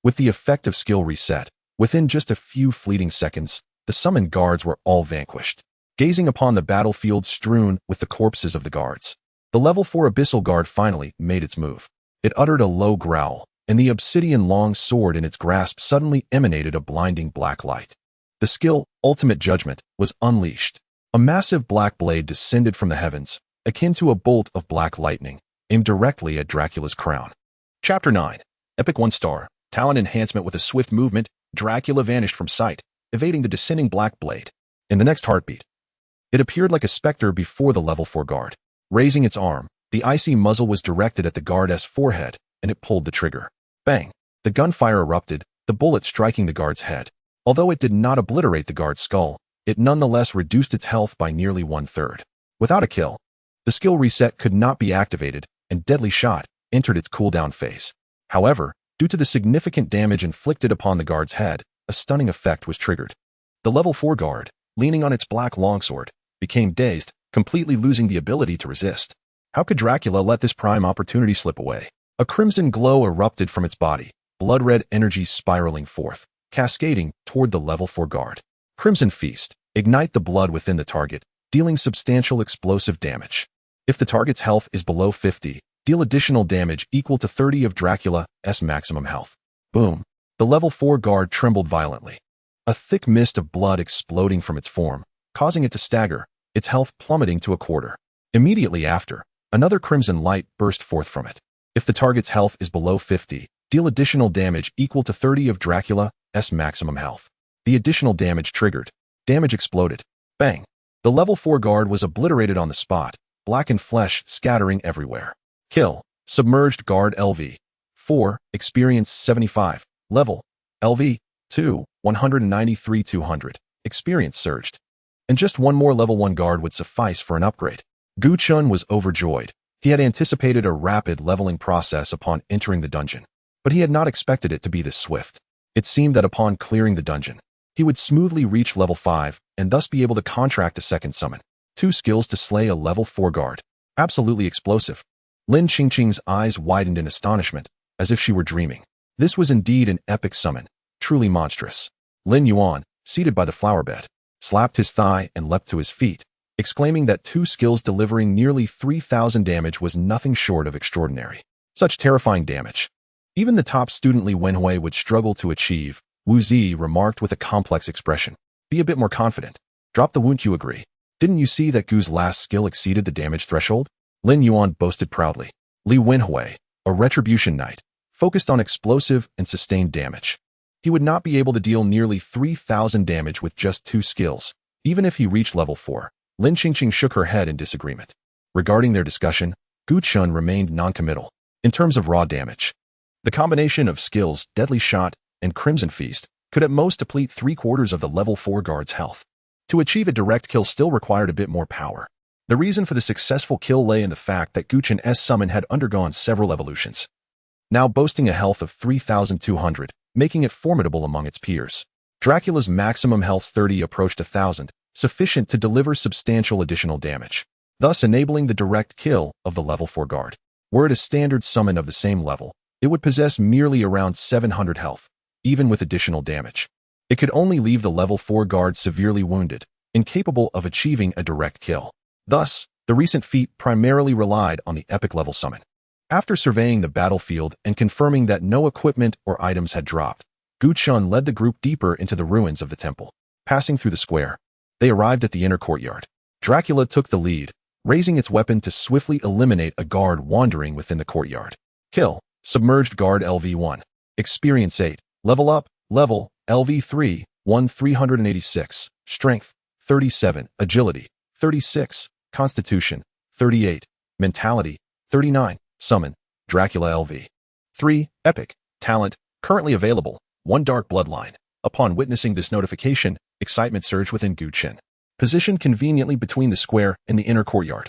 with the effective skill reset, within just a few fleeting seconds, the summoned guards were all vanquished. Gazing upon the battlefield strewn with the corpses of the guards, the level 4 Abyssal Guard finally made its move. It uttered a low growl, and the obsidian long sword in its grasp suddenly emanated a blinding black light. The skill, Ultimate Judgment, was unleashed. A massive black blade descended from the heavens, akin to a bolt of black lightning, aimed directly at Dracula's crown. Chapter 9. Epic 1-star. Talent enhancement. With a swift movement, Dracula vanished from sight, evading the descending black blade. In the next heartbeat, it appeared like a specter before the level 4 guard. Raising its arm, the icy muzzle was directed at the guard's forehead, and it pulled the trigger. Bang! The gunfire erupted, the bullet striking the guard's head. Although it did not obliterate the guard's skull, it nonetheless reduced its health by nearly 1/3. Without a kill, the skill reset could not be activated, and Deadly Shot entered its cooldown phase. However, due to the significant damage inflicted upon the guard's head, a stunning effect was triggered. The level 4 guard, leaning on its black longsword, became dazed, completely losing the ability to resist. How could Dracula let this prime opportunity slip away? A crimson glow erupted from its body, blood-red energy spiraling forth, cascading toward the level 4 guard. Crimson Feast. Ignite the blood within the target, dealing substantial explosive damage. If the target's health is below 50, deal additional damage equal to 30 of Dracula's maximum health. Boom. The level 4 guard trembled violently. A thick mist of blood exploding from its form, causing it to stagger, its health plummeting to 1/4. Immediately after, another crimson light burst forth from it. If the target's health is below 50, deal additional damage equal to 30 of Dracula's maximum health. The additional damage triggered. Damage exploded. Bang. The level 4 guard was obliterated on the spot, blackened flesh scattering everywhere. Kill. Submerged Guard LV. 4. Experience 75. Level. LV. 2. 193,200. Experience surged. And just one more level 1 guard would suffice for an upgrade. Gu Chun was overjoyed. He had anticipated a rapid leveling process upon entering the dungeon, but he had not expected it to be this swift. It seemed that upon clearing the dungeon, he would smoothly reach level 5 and thus be able to contract a second summon. 2 skills to slay a level 4 guard. Absolutely explosive. Lin Qingqing's eyes widened in astonishment, as if she were dreaming. This was indeed an epic summon, truly monstrous. Lin Yuan, seated by the flower bed, slapped his thigh and leapt to his feet, exclaiming that 2 skills delivering nearly 3,000 damage was nothing short of extraordinary. Such terrifying damage. Even the top student Li Wenhui would struggle to achieve. Wu Zi remarked with a complex expression. Be a bit more confident. Drop the wound. You agree? Didn't you see that Gu's last skill exceeded the damage threshold? Lin Yuan boasted proudly. Li Wenhui, a retribution knight, focused on explosive and sustained damage. He would not be able to deal nearly 3,000 damage with just 2 skills, even if he reached level 4. Lin Qingqing shook her head in disagreement. Regarding their discussion, Gu Chun remained non-committal. In terms of raw damage, the combination of skills Deadly Shot and Crimson Feast could at most deplete 3/4 of the level 4 guard's health. To achieve a direct kill still required a bit more power. The reason for the successful kill lay in the fact that Gu Chun's summon had undergone several evolutions, now boasting a health of 3,200, making it formidable among its peers. Dracula's maximum health 30 approached 1,000, sufficient to deliver substantial additional damage, thus enabling the direct kill of the level 4 guard. Were it a standard summon of the same level, it would possess merely around 700 health, even with additional damage. It could only leave the level 4 guard severely wounded, incapable of achieving a direct kill. Thus, The recent feat primarily relied on the epic level summon. After surveying the battlefield and confirming that no equipment or items had dropped, Chen led the group deeper into the ruins of the temple. Passing through the square, they arrived at the inner courtyard. Dracula took the lead, raising its weapon to swiftly eliminate a guard wandering within the courtyard. Kill. Submerged guard LV1. Experience 8. Level up. Level LV3. 386. Strength 37. Agility 36. Constitution 38. Mentality 39. Summon. Dracula LV. 3. Epic. Talent. Currently available. 1 Dark Bloodline. Upon witnessing this notification, excitement surged within Chen. Positioned conveniently between the square and the inner courtyard.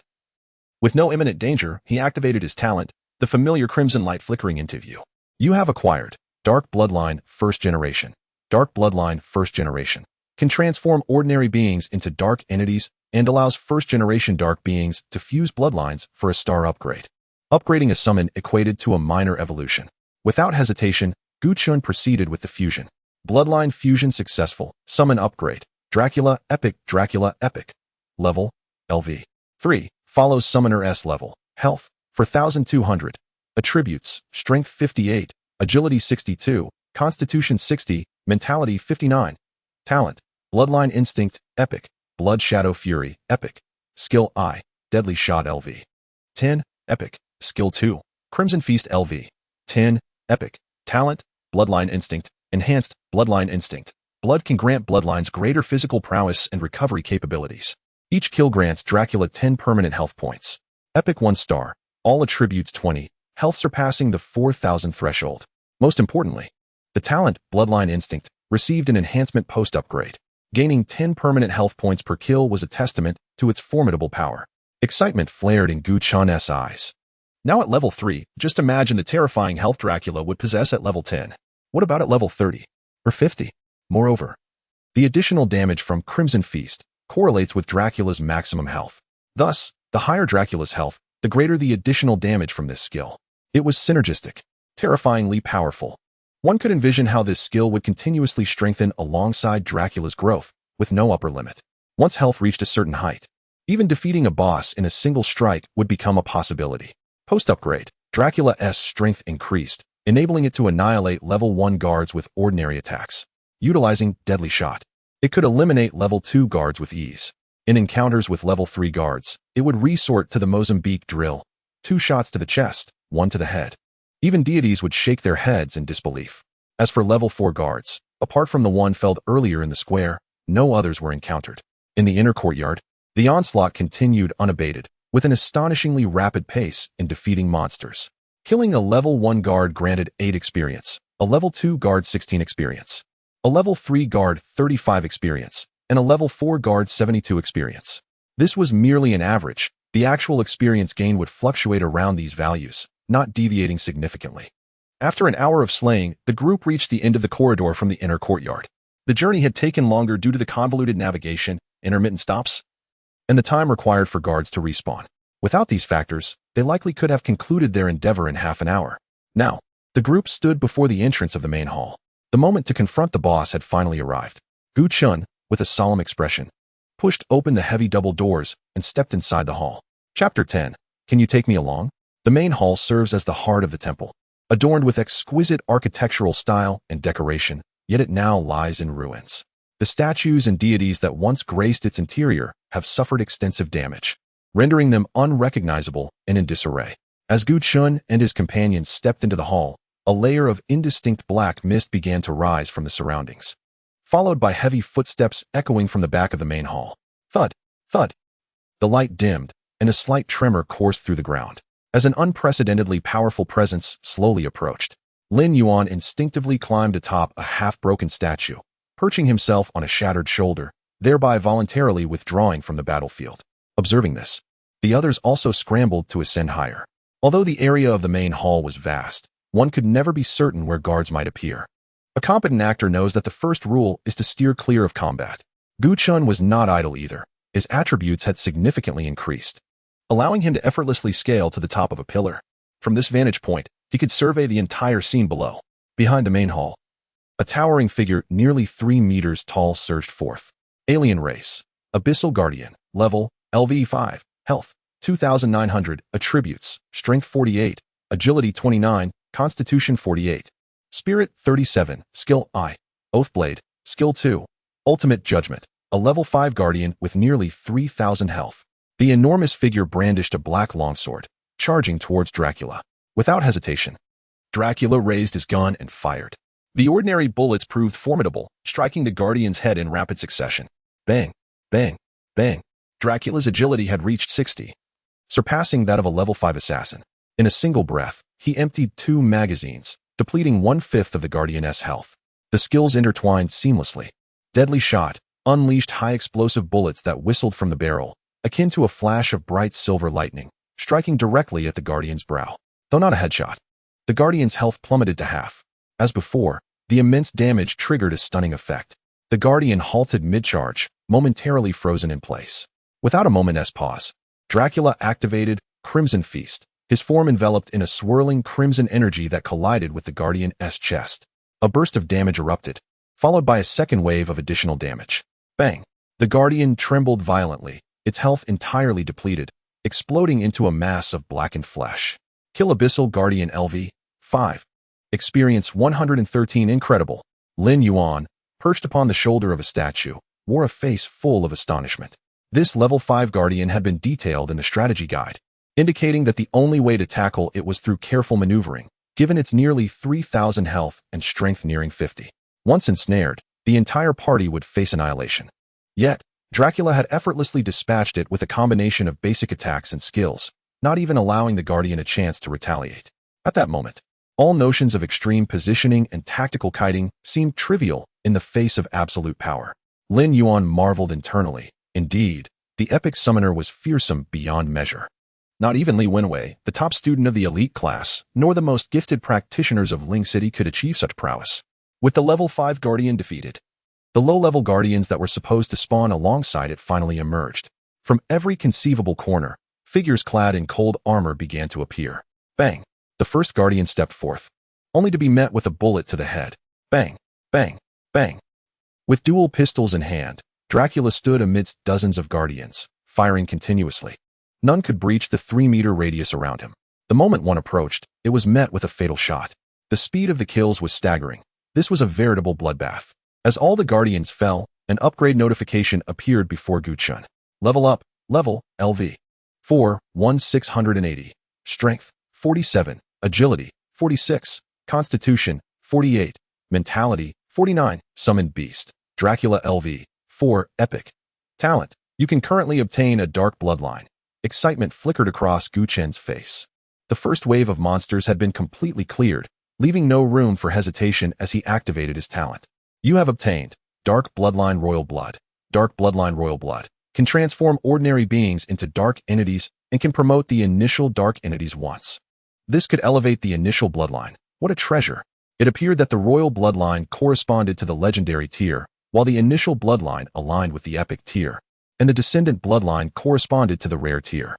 With no imminent danger, he activated his talent, the familiar crimson light flickering into view. You have acquired Dark Bloodline First Generation. Dark Bloodline First Generation can transform ordinary beings into dark entities and allows first-generation dark beings to fuse bloodlines for a star upgrade. Upgrading a summon equated to a minor evolution. Without hesitation, Chen proceeded with the fusion. Bloodline fusion successful. Summon upgrade. Dracula Epic. Dracula Epic. Level LV. 3. Follows Summoner S level. Health 4200. Attributes: Strength 58, Agility 62, Constitution 60, Mentality 59. Talent: Bloodline Instinct, Epic. Blood Shadow Fury, Epic. Skill I, Deadly Shot LV. 10, Epic. Skill 2, Crimson Feast LV. 10, Epic. Talent: Bloodline Instinct, Enhanced Bloodline Instinct. Blood can grant bloodlines greater physical prowess and recovery capabilities. Each kill grants Dracula 10 permanent health points. Epic 1 star. All attributes 20. Health surpassing the 4,000 threshold. Most importantly, the talent Bloodline Instinct received an enhancement post-upgrade. Gaining 10 permanent health points per kill was a testament to its formidable power. Excitement flared in Chen's eyes. Now at level 3, just imagine the terrifying health Dracula would possess at level 10. What about at level 30? Or 50? Moreover, the additional damage from Crimson Feast correlates with Dracula's maximum health. Thus, the higher Dracula's health, the greater the additional damage from this skill. It was synergistic, terrifyingly powerful. One could envision how this skill would continuously strengthen alongside Dracula's growth, with no upper limit. Once health reached a certain height, even defeating a boss in a single strike would become a possibility. Post-upgrade, Dracula's strength increased, enabling it to annihilate level 1 guards with ordinary attacks. Utilizing Deadly Shot, it could eliminate level 2 guards with ease. In encounters with level 3 guards, it would resort to the Mozambique drill. 2 shots to the chest, 1 to the head. Even deities would shake their heads in disbelief. As for level 4 guards, apart from the one felled earlier in the square, no others were encountered. In the inner courtyard, the onslaught continued unabated, with an astonishingly rapid pace in defeating monsters. Killing a level 1 guard granted 8 experience, a level 2 guard 16 experience, a level 3 guard 35 experience, and a level 4 guard 72 experience. This was merely an average. The actual experience gain would fluctuate around these values, not deviating significantly. After an hour of slaying, the group reached the end of the corridor from the inner courtyard. The journey had taken longer due to the convoluted navigation, intermittent stops, and the time required for guards to respawn. Without these factors, they likely could have concluded their endeavor in half an hour. Now, the group stood before the entrance of the main hall. The moment to confront the boss had finally arrived. Chen, with a solemn expression, pushed open the heavy double doors and stepped inside the hall. Chapter 10. Can you take me along? The main hall serves as the heart of the temple. Adorned with exquisite architectural style and decoration, yet it now lies in ruins. The statues and deities that once graced its interior have suffered extensive damage, rendering them unrecognizable and in disarray. As Chen and his companions stepped into the hall, a layer of indistinct black mist began to rise from the surroundings, followed by heavy footsteps echoing from the back of the main hall. Thud, thud. The light dimmed, and a slight tremor coursed through the ground, as an unprecedentedly powerful presence slowly approached. Lin Yuan instinctively climbed atop a half-broken statue, perching himself on a shattered shoulder, thereby voluntarily withdrawing from the battlefield. Observing this, the others also scrambled to ascend higher. Although the area of the main hall was vast, one could never be certain where guards might appear. A competent actor knows that the first rule is to steer clear of combat. Chen was not idle either. His attributes had significantly increased, allowing him to effortlessly scale to the top of a pillar. From this vantage point, he could survey the entire scene below. Behind the main hall, a towering figure nearly 3 meters tall surged forth. Alien race, Abyssal Guardian, level LV5, health 2,900. Attributes: Strength 48, Agility 29, Constitution 48. Spirit 37, Skill I. Oathblade, Skill 2. Ultimate Judgment, a level 5 guardian with nearly 3,000 health. The enormous figure brandished a black longsword, charging towards Dracula. Without hesitation, Dracula raised his gun and fired. The ordinary bullets proved formidable, striking the guardian's head in rapid succession. Bang, bang, bang. Dracula's agility had reached 60, surpassing that of a level 5 assassin. In a single breath, he emptied 2 magazines, depleting 1/5 of the guardian's health. The skills intertwined seamlessly. Deadly shot unleashed high explosive bullets that whistled from the barrel, akin to a flash of bright silver lightning, striking directly at the guardian's brow. Though not a headshot, the guardian's health plummeted to half. As before, the immense damage triggered a stunning effect. The guardian halted mid-charge, momentarily frozen in place. Without a moment's pause, Dracula activated Crimson Feast, his form enveloped in a swirling crimson energy that collided with the guardian's chest. A burst of damage erupted, followed by a second wave of additional damage. Bang! The guardian trembled violently, its health entirely depleted, exploding into a mass of blackened flesh. Kill Abyssal Guardian LV 5. Experience 113. Incredible. Lin Yuan, perched upon the shoulder of a statue, wore a face full of astonishment. This level 5 guardian had been detailed in the strategy guide, indicating that the only way to tackle it was through careful maneuvering, given its nearly 3,000 health and strength nearing 50. Once ensnared, the entire party would face annihilation. Yet, Dracula had effortlessly dispatched it with a combination of basic attacks and skills, not even allowing the guardian a chance to retaliate. At that moment, all notions of extreme positioning and tactical kiting seemed trivial in the face of absolute power. Lin Yuan marveled internally. Indeed, the epic summoner was fearsome beyond measure. Not even Li Wenwei, the top student of the elite class, nor the most gifted practitioners of Ling City could achieve such prowess. With the level 5 guardian defeated, the low-level guardians that were supposed to spawn alongside it finally emerged. From every conceivable corner, figures clad in cold armor began to appear. Bang! The first guardian stepped forth, only to be met with a bullet to the head. Bang! Bang! Bang! With dual pistols in hand, Dracula stood amidst dozens of guardians, firing continuously. None could breach the 3-meter radius around him. The moment one approached, it was met with a fatal shot. The speed of the kills was staggering. This was a veritable bloodbath. As all the guardians fell, an upgrade notification appeared before Chen. Level up, level, LV. 4, 1680. Strength, 47. Agility, 46. Constitution, 48. Mentality, 49. Summoned Beast. Dracula LV. 4. Epic. Talent. You can currently obtain a dark bloodline. Excitement flickered across Chen's face. The first wave of monsters had been completely cleared, leaving no room for hesitation as he activated his talent. You have obtained Dark Bloodline Royal Blood. Dark Bloodline Royal Blood can transform ordinary beings into dark entities and can promote the initial dark entity's wants. This could elevate the initial bloodline. What a treasure! It appeared that the royal bloodline corresponded to the legendary tier, while the initial bloodline aligned with the epic tier, and the descendant bloodline corresponded to the rare tier.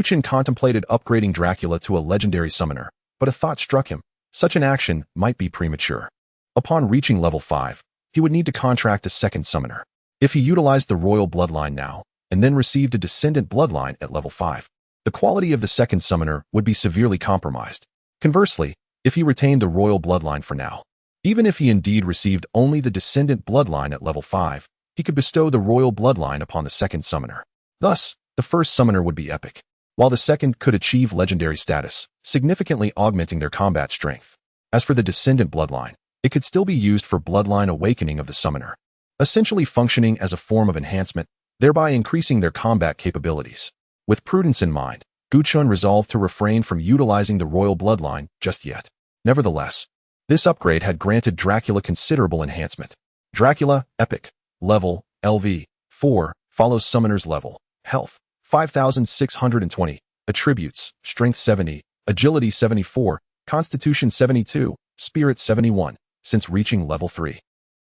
Chen contemplated upgrading Dracula to a legendary summoner, but a thought struck him. Such an action might be premature. Upon reaching level 5, he would need to contract a second summoner. If he utilized the royal bloodline now, and then received a descendant bloodline at level 5, the quality of the second summoner would be severely compromised. Conversely, if he retained the royal bloodline for now, even if he indeed received only the descendant bloodline at level 5, he could bestow the royal bloodline upon the second summoner. Thus, the first summoner would be epic, while the second could achieve legendary status, significantly augmenting their combat strength. As for the descendant bloodline, it could still be used for bloodline awakening of the summoner, essentially functioning as a form of enhancement, thereby increasing their combat capabilities. With prudence in mind, Chen resolved to refrain from utilizing the royal bloodline just yet. Nevertheless, this upgrade had granted Dracula considerable enhancement. Dracula, Epic, Level, LV, 4, follows Summoner's level, Health, 5,620, Attributes, Strength 70, Agility 74, Constitution 72, Spirit 71, since reaching level 3.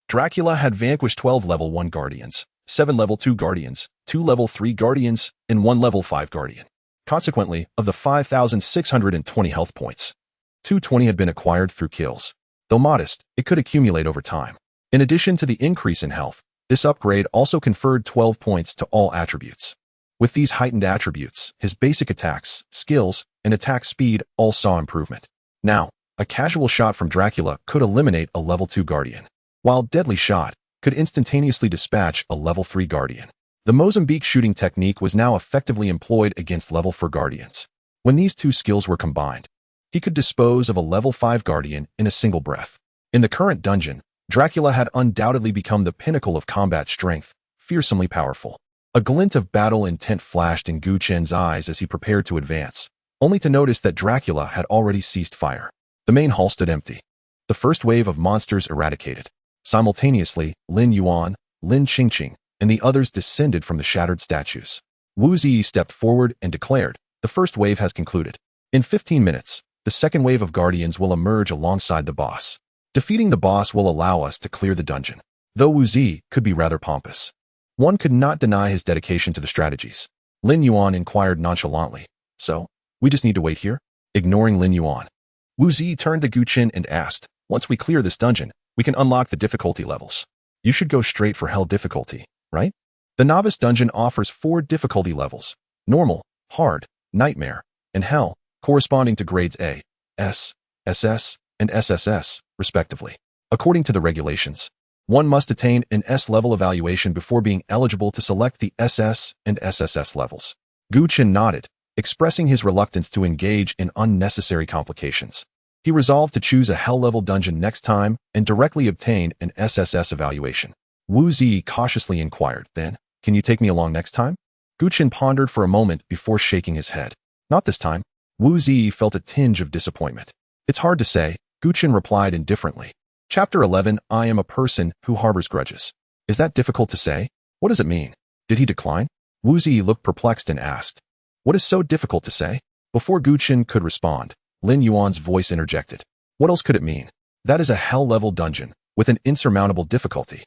Dracula had vanquished 12 level 1 guardians, 7 level 2 guardians, 2 level 3 guardians, and 1 level 5 guardian. Consequently, of the 5,620 health points, 220 had been acquired through kills. Though modest, it could accumulate over time. In addition to the increase in health, this upgrade also conferred 12 points to all attributes. With these heightened attributes, his basic attacks, skills, and attack speed all saw improvement. Now, a casual shot from Dracula could eliminate a level 2 Guardian, while deadly shot could instantaneously dispatch a level 3 Guardian. The Mozambique shooting technique was now effectively employed against level 4 Guardians. When these two skills were combined, he could dispose of a level 5 Guardian in a single breath. In the current dungeon, Dracula had undoubtedly become the pinnacle of combat strength, fearsomely powerful. A glint of battle intent flashed in Gu Chen's eyes as he prepared to advance, only to notice that Dracula had already ceased fire. The main hall stood empty. The first wave of monsters eradicated. Simultaneously, Lin Yuan, Lin Qingqing, and the others descended from the shattered statues. Wu Zi stepped forward and declared, "The first wave has concluded. In 15 minutes, the second wave of guardians will emerge alongside the boss. Defeating the boss will allow us to clear the dungeon." Though Wu Zi could be rather pompous, one could not deny his dedication to the strategies. Lin Yuan inquired nonchalantly, "So, we just need to wait here?" Ignoring Lin Yuan, Wu Zi turned to Gu Chen and asked, "Once we clear this dungeon, we can unlock the difficulty levels. You should go straight for hell difficulty, right?" The novice dungeon offers 4 difficulty levels: normal, hard, nightmare, and hell, corresponding to grades A, S, SS, and SSS, respectively. According to the regulations, one must attain an S-level evaluation before being eligible to select the SS and SSS levels. Gu Chen nodded, expressing his reluctance to engage in unnecessary complications. He resolved to choose a hell-level dungeon next time and directly obtain an SSS evaluation. Wu Zi cautiously inquired, "Then, can you take me along next time?" Gu Chen pondered for a moment before shaking his head. "Not this time." Wu Zi felt a tinge of disappointment. "It's hard to say," Gu Chen replied indifferently. Chapter 11, I am a person who harbors grudges. Is that difficult to say? What does it mean? Did he decline? Wu Zi looked perplexed and asked, "What is so difficult to say?" Before Gu Chen could respond, Lin Yuan's voice interjected. "What else could it mean? That is a hell-level dungeon, with an insurmountable difficulty.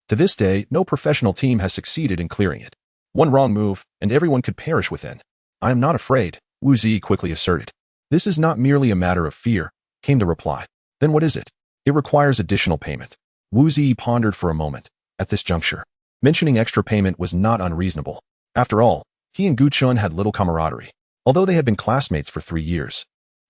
To this day, no professional team has succeeded in clearing it. One wrong move, and everyone could perish within." "I am not afraid," Wu Zi quickly asserted. "This is not merely a matter of fear," came the reply. "Then what is it?" "It requires additional payment." Wu Zi pondered for a moment. At this juncture, mentioning extra payment was not unreasonable. After all, he and Gu Chen had little camaraderie. Although they had been classmates for 3 years,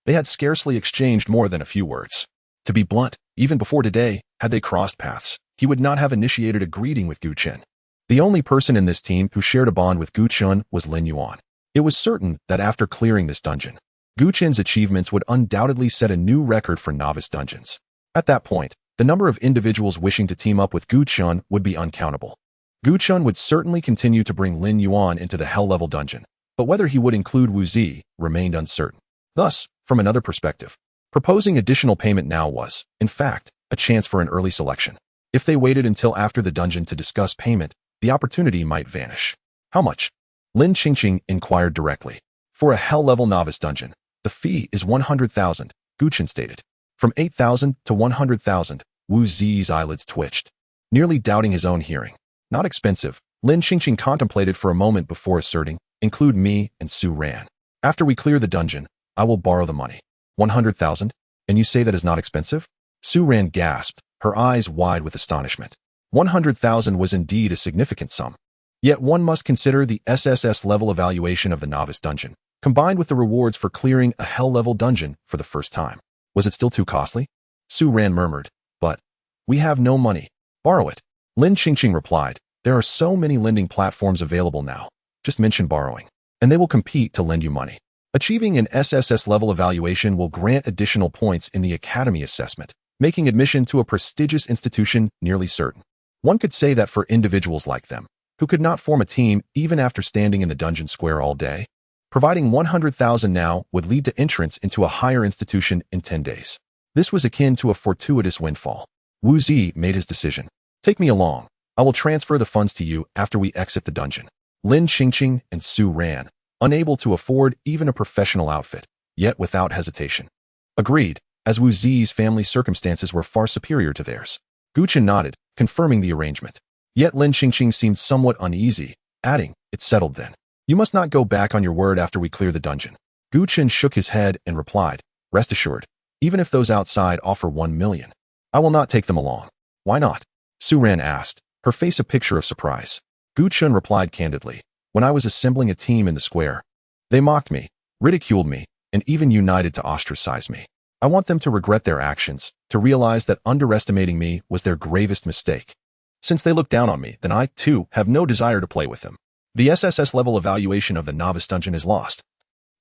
they had scarcely exchanged more than a few words. To be blunt, even before today, had they crossed paths, he would not have initiated a greeting with Gu Chen. The only person in this team who shared a bond with Gu Chen was Lin Yuan. It was certain that after clearing this dungeon, Gu Chen's achievements would undoubtedly set a new record for novice dungeons. At that point, the number of individuals wishing to team up with Gu Chen would be uncountable. Gu Chen would certainly continue to bring Lin Yuan into the hell-level dungeon, but whether he would include Wu Zi remained uncertain. Thus, from another perspective, proposing additional payment now was, in fact, a chance for an early selection. If they waited until after the dungeon to discuss payment, the opportunity might vanish. "How much?" Lin Qingqing inquired directly. "For a hell-level novice dungeon, the fee is 100,000, Gu Chen stated. From 8,000 to 100,000, Wu Zi's eyelids twitched, nearly doubting his own hearing. "Not expensive," Lin Qingqing contemplated for a moment before asserting, "Include me and Su Ran. After we clear the dungeon, I will borrow the money." 100,000? And you say that is not expensive? Su Ran gasped, her eyes wide with astonishment. 100,000 was indeed a significant sum. Yet one must consider the SSS level evaluation of the novice dungeon, combined with the rewards for clearing a hell-level dungeon for the first time. Was it still too costly? Su Ran murmured, "But we have no money." "Borrow it." Lin Qingqing replied, "There are so many lending platforms available now. Just mention borrowing, and they will compete to lend you money. Achieving an SSS level evaluation will grant additional points in the academy assessment, making admission to a prestigious institution nearly certain. One could say that for individuals like them, who could not form a team even after standing in the dungeon square all day, providing 100,000 now would lead to entrance into a higher institution in 10 days. This was akin to a fortuitous windfall. Wu Zi made his decision. "Take me along. I will transfer the funds to you after we exit the dungeon." Lin Qingqing and Su Ran, unable to afford even a professional outfit, yet without hesitation, agreed, as Wu Zi's family circumstances were far superior to theirs. Gu Chen nodded, confirming the arrangement. Yet Lin Qingqing seemed somewhat uneasy, adding, "It's settled then. You must not go back on your word after we clear the dungeon." Gu Chen shook his head and replied, "Rest assured, even if those outside offer 1 million, I will not take them along." "Why not?" Su Ran asked, her face a picture of surprise. Gu Chen replied candidly, when I was assembling a team in the square. They mocked me, ridiculed me, and even united to ostracize me. I want them to regret their actions, to realize that underestimating me was their gravest mistake. Since they look down on me, then I, too, have no desire to play with them. The SSS level evaluation of the novice dungeon is lost,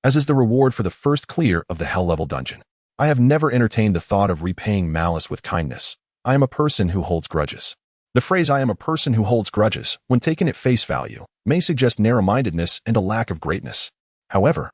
as is the reward for the first clear of the hell level dungeon. I have never entertained the thought of repaying malice with kindness. I am a person who holds grudges. The phrase "I am a person who holds grudges," when taken at face value, may suggest narrow-mindedness and a lack of greatness. However,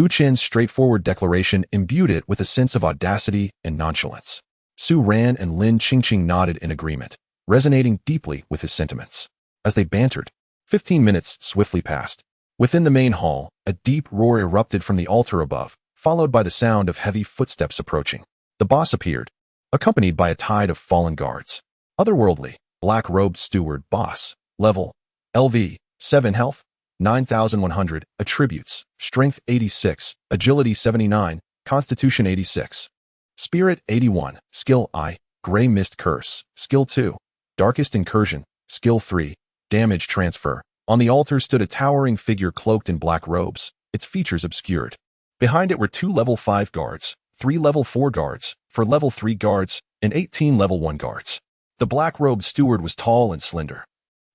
Chen's straightforward declaration imbued it with a sense of audacity and nonchalance. Su Ran and Lin Qingqing nodded in agreement, resonating deeply with his sentiments. As they bantered, 15 minutes swiftly passed. Within the main hall, a deep roar erupted from the altar above, followed by the sound of heavy footsteps approaching. The boss appeared, accompanied by a tide of fallen guards. Otherworldly, black-robed steward boss, level, LV, 7 health, 9,100, attributes, strength 86, agility 79, constitution 86. Spirit 81, skill I, gray mist curse, skill 2, darkest incursion, skill 3, damage transfer. On the altar stood a towering figure cloaked in black robes, its features obscured. Behind it were 2 level 5 guards, 3 level 4 guards, 4 level 3 guards, and 18 level 1 guards. The black-robed steward was tall and slender,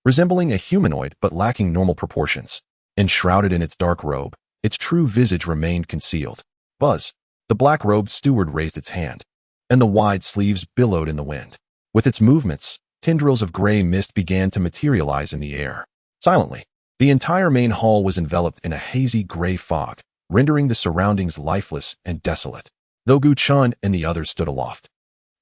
resembling a humanoid but lacking normal proportions. Enshrouded in its dark robe, its true visage remained concealed. Buzz, the black-robed steward raised its hand, and the wide sleeves billowed in the wind. With its movements, tendrils of gray mist began to materialize in the air. Silently, the entire main hall was enveloped in a hazy gray fog, rendering the surroundings lifeless and desolate. Though Chen and the others stood aloft,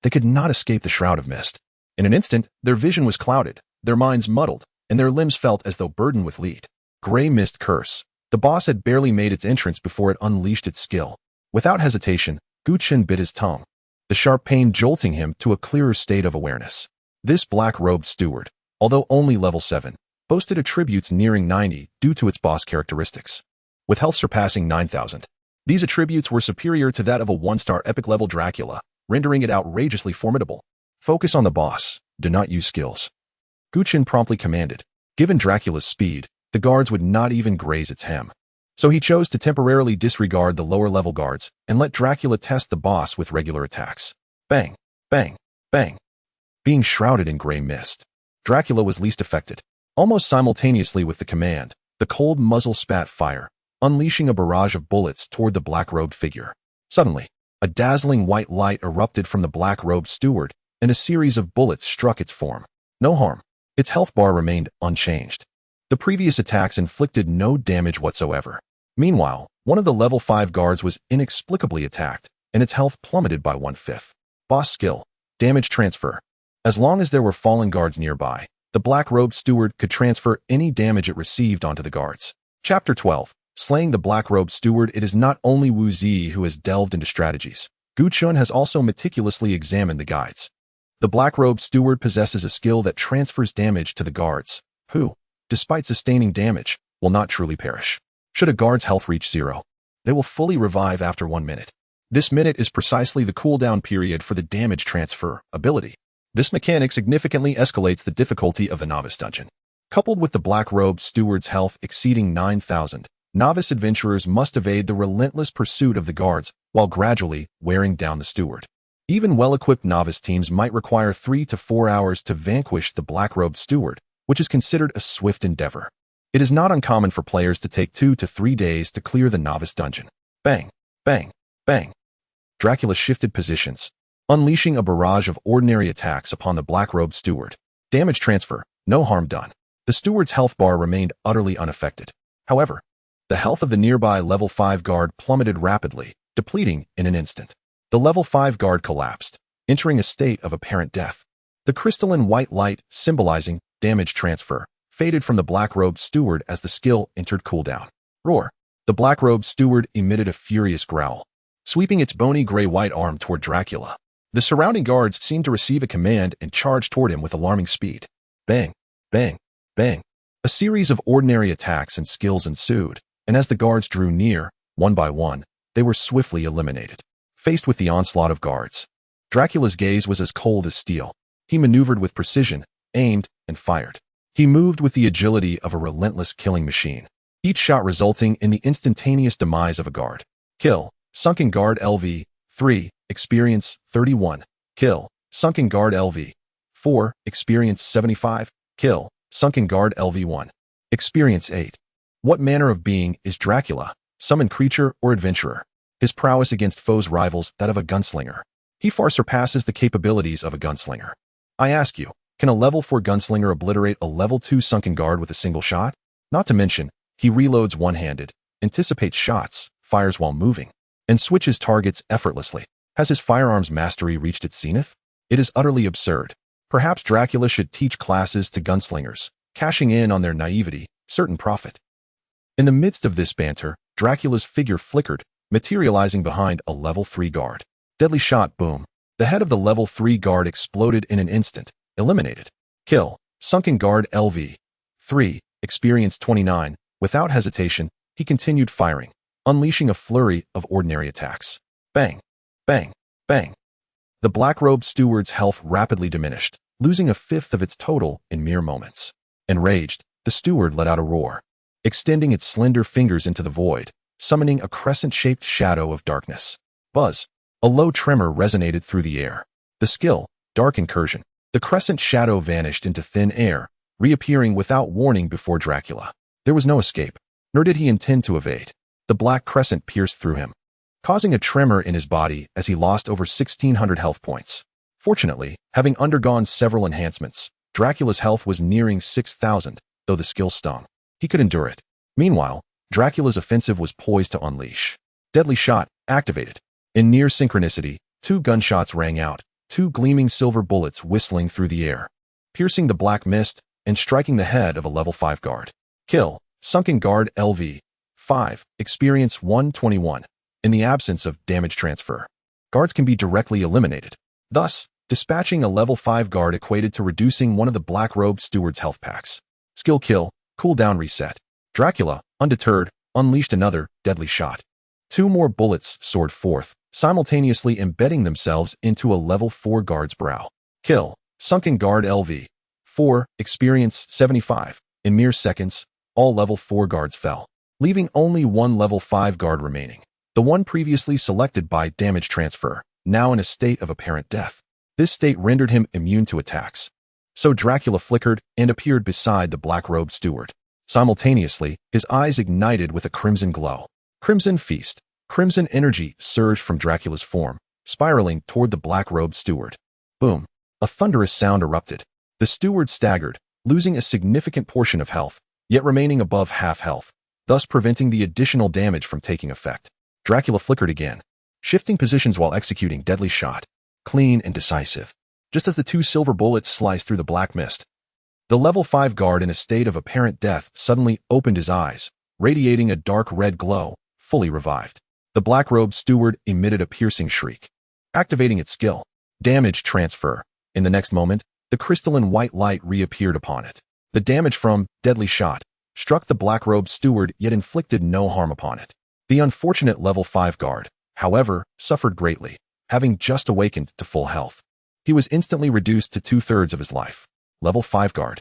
they could not escape the shroud of mist. In an instant, their vision was clouded, their minds muddled, and their limbs felt as though burdened with lead. Gray mist curse. The boss had barely made its entrance before it unleashed its skill. Without hesitation, Chen bit his tongue, the sharp pain jolting him to a clearer state of awareness. This black-robed steward, although only level 7, boasted attributes nearing 90 due to its boss characteristics. With health surpassing 9,000, these attributes were superior to that of a 1-star epic-level Dracula, rendering it outrageously formidable. Focus on the boss, do not use skills. Chen promptly commanded. Given Dracula's speed, the guards would not even graze its hem. So he chose to temporarily disregard the lower-level guards and let Dracula test the boss with regular attacks. Bang, bang, bang. Being shrouded in gray mist, Dracula was least affected. Almost simultaneously with the command, the cold muzzle spat fire, unleashing a barrage of bullets toward the black-robed figure. Suddenly, a dazzling white light erupted from the black-robed steward, and a series of bullets struck its form. No harm. Its health bar remained unchanged. The previous attacks inflicted no damage whatsoever. Meanwhile, one of the level 5 guards was inexplicably attacked, and its health plummeted by 1/5. Boss skill, damage transfer. As long as there were fallen guards nearby, the black-robed steward could transfer any damage it received onto the guards. Chapter 12. Slaying the black-robed steward. It is not only Wu Zi who has delved into strategies. Chen has also meticulously examined the guides. The black-robed steward possesses a skill that transfers damage to the guards, who, despite sustaining damage, will not truly perish. Should a guard's health reach 0, they will fully revive after 1 minute. This minute is precisely the cooldown period for the damage transfer ability. This mechanic significantly escalates the difficulty of the novice dungeon. Coupled with the black-robed steward's health exceeding 9,000, novice adventurers must evade the relentless pursuit of the guards while gradually wearing down the steward. Even well-equipped novice teams might require 3 to 4 hours to vanquish the black-robed steward, which is considered a swift endeavor. It is not uncommon for players to take 2 to 3 days to clear the novice dungeon. Bang, bang, bang. Dracula shifted positions, unleashing a barrage of ordinary attacks upon the black-robed steward. Damage transfer, no harm done. The steward's health bar remained utterly unaffected. However, the health of the nearby level 5 guard plummeted rapidly, depleting in an instant. The level 5 guard collapsed, entering a state of apparent death. The crystalline white light, symbolizing damage transfer, faded from the black-robed steward as the skill entered cooldown. Roar. The black-robed steward emitted a furious growl, sweeping its bony gray-white arm toward Dracula. The surrounding guards seemed to receive a command and charged toward him with alarming speed. Bang, bang, bang. A series of ordinary attacks and skills ensued, and as the guards drew near, one by one, they were swiftly eliminated. Faced with the onslaught of guards, Dracula's gaze was as cold as steel. He maneuvered with precision, aimed, and fired. He moved with the agility of a relentless killing machine, each shot resulting in the instantaneous demise of a guard. Kill. Sunken guard LV. 3. Experience 31. Kill. Sunken guard LV. 4. Experience 75. Kill. Sunken guard LV1. Experience 8. What manner of being is Dracula? Summoned creature or adventurer? His prowess against foes rivals that of a gunslinger. He far surpasses the capabilities of a gunslinger. I ask you, can a level 4 gunslinger obliterate a level 2 sunken guard with a single shot? Not to mention, he reloads one-handed, anticipates shots, fires while moving, and switches targets effortlessly. Has his firearms mastery reached its zenith? It is utterly absurd. Perhaps Dracula should teach classes to gunslingers, cashing in on their naivety, certain profit. In the midst of this banter, Dracula's figure flickered, materializing behind a level 3 guard. Deadly shot, boom. The head of the level 3 guard exploded in an instant, eliminated. Kill. Sunken guard LV. 3. Experience 29. Without hesitation, he continued firing, unleashing a flurry of ordinary attacks. Bang. Bang. Bang. The black-robed steward's health rapidly diminished, losing a fifth of its total in mere moments. Enraged, the steward let out a roar, extending its slender fingers into the void, summoning a crescent-shaped shadow of darkness. Buzz. A low tremor resonated through the air. The skill, Dark Incursion. The crescent shadow vanished into thin air, reappearing without warning before Dracula. There was no escape, nor did he intend to evade. The black crescent pierced through him, causing a tremor in his body as he lost over 1,600 health points. Fortunately, having undergone several enhancements, Dracula's health was nearing 6,000, though the skill stung. He could endure it. Meanwhile, Dracula's offensive was poised to unleash. Deadly shot, activated. In near synchronicity, 2 gunshots rang out, 2 gleaming silver bullets whistling through the air, piercing the black mist and striking the head of a level 5 guard. Kill. Sunken guard LV. 5. Experience 121. In the absence of damage transfer, guards can be directly eliminated. Thus, dispatching a level 5 guard equated to reducing one of the black-robed steward's health packs. Skill kill, cooldown reset. Dracula, undeterred, unleashed another deadly shot. 2 more bullets soared forth, simultaneously embedding themselves into a level 4 guard's brow. Kill. Sunken guard LV. 4. Experience 75. In mere seconds, all level 4 guards fell, leaving only 1 level 5 guard remaining. The one previously selected by damage transfer, now in a state of apparent death. This state rendered him immune to attacks. So Dracula flickered and appeared beside the black-robed steward. Simultaneously, his eyes ignited with a crimson glow. Crimson feast. Crimson energy surged from Dracula's form, spiraling toward the black-robed steward. Boom. A thunderous sound erupted. The steward staggered, losing a significant portion of health, yet remaining above half health, thus preventing the additional damage from taking effect. Dracula flickered again, shifting positions while executing deadly shot. Clean and decisive. Just as the 2 silver bullets sliced through the black mist, the level 5 guard in a state of apparent death suddenly opened his eyes, radiating a dark red glow, fully revived. The black-robed steward emitted a piercing shriek, activating its skill, damage transfer. In the next moment, the crystalline white light reappeared upon it. The damage from deadly shot struck the black-robed steward yet inflicted no harm upon it. The unfortunate level 5 guard, however, suffered greatly, having just awakened to full health. He was instantly reduced to 2/3 of his life. Level 5 guard.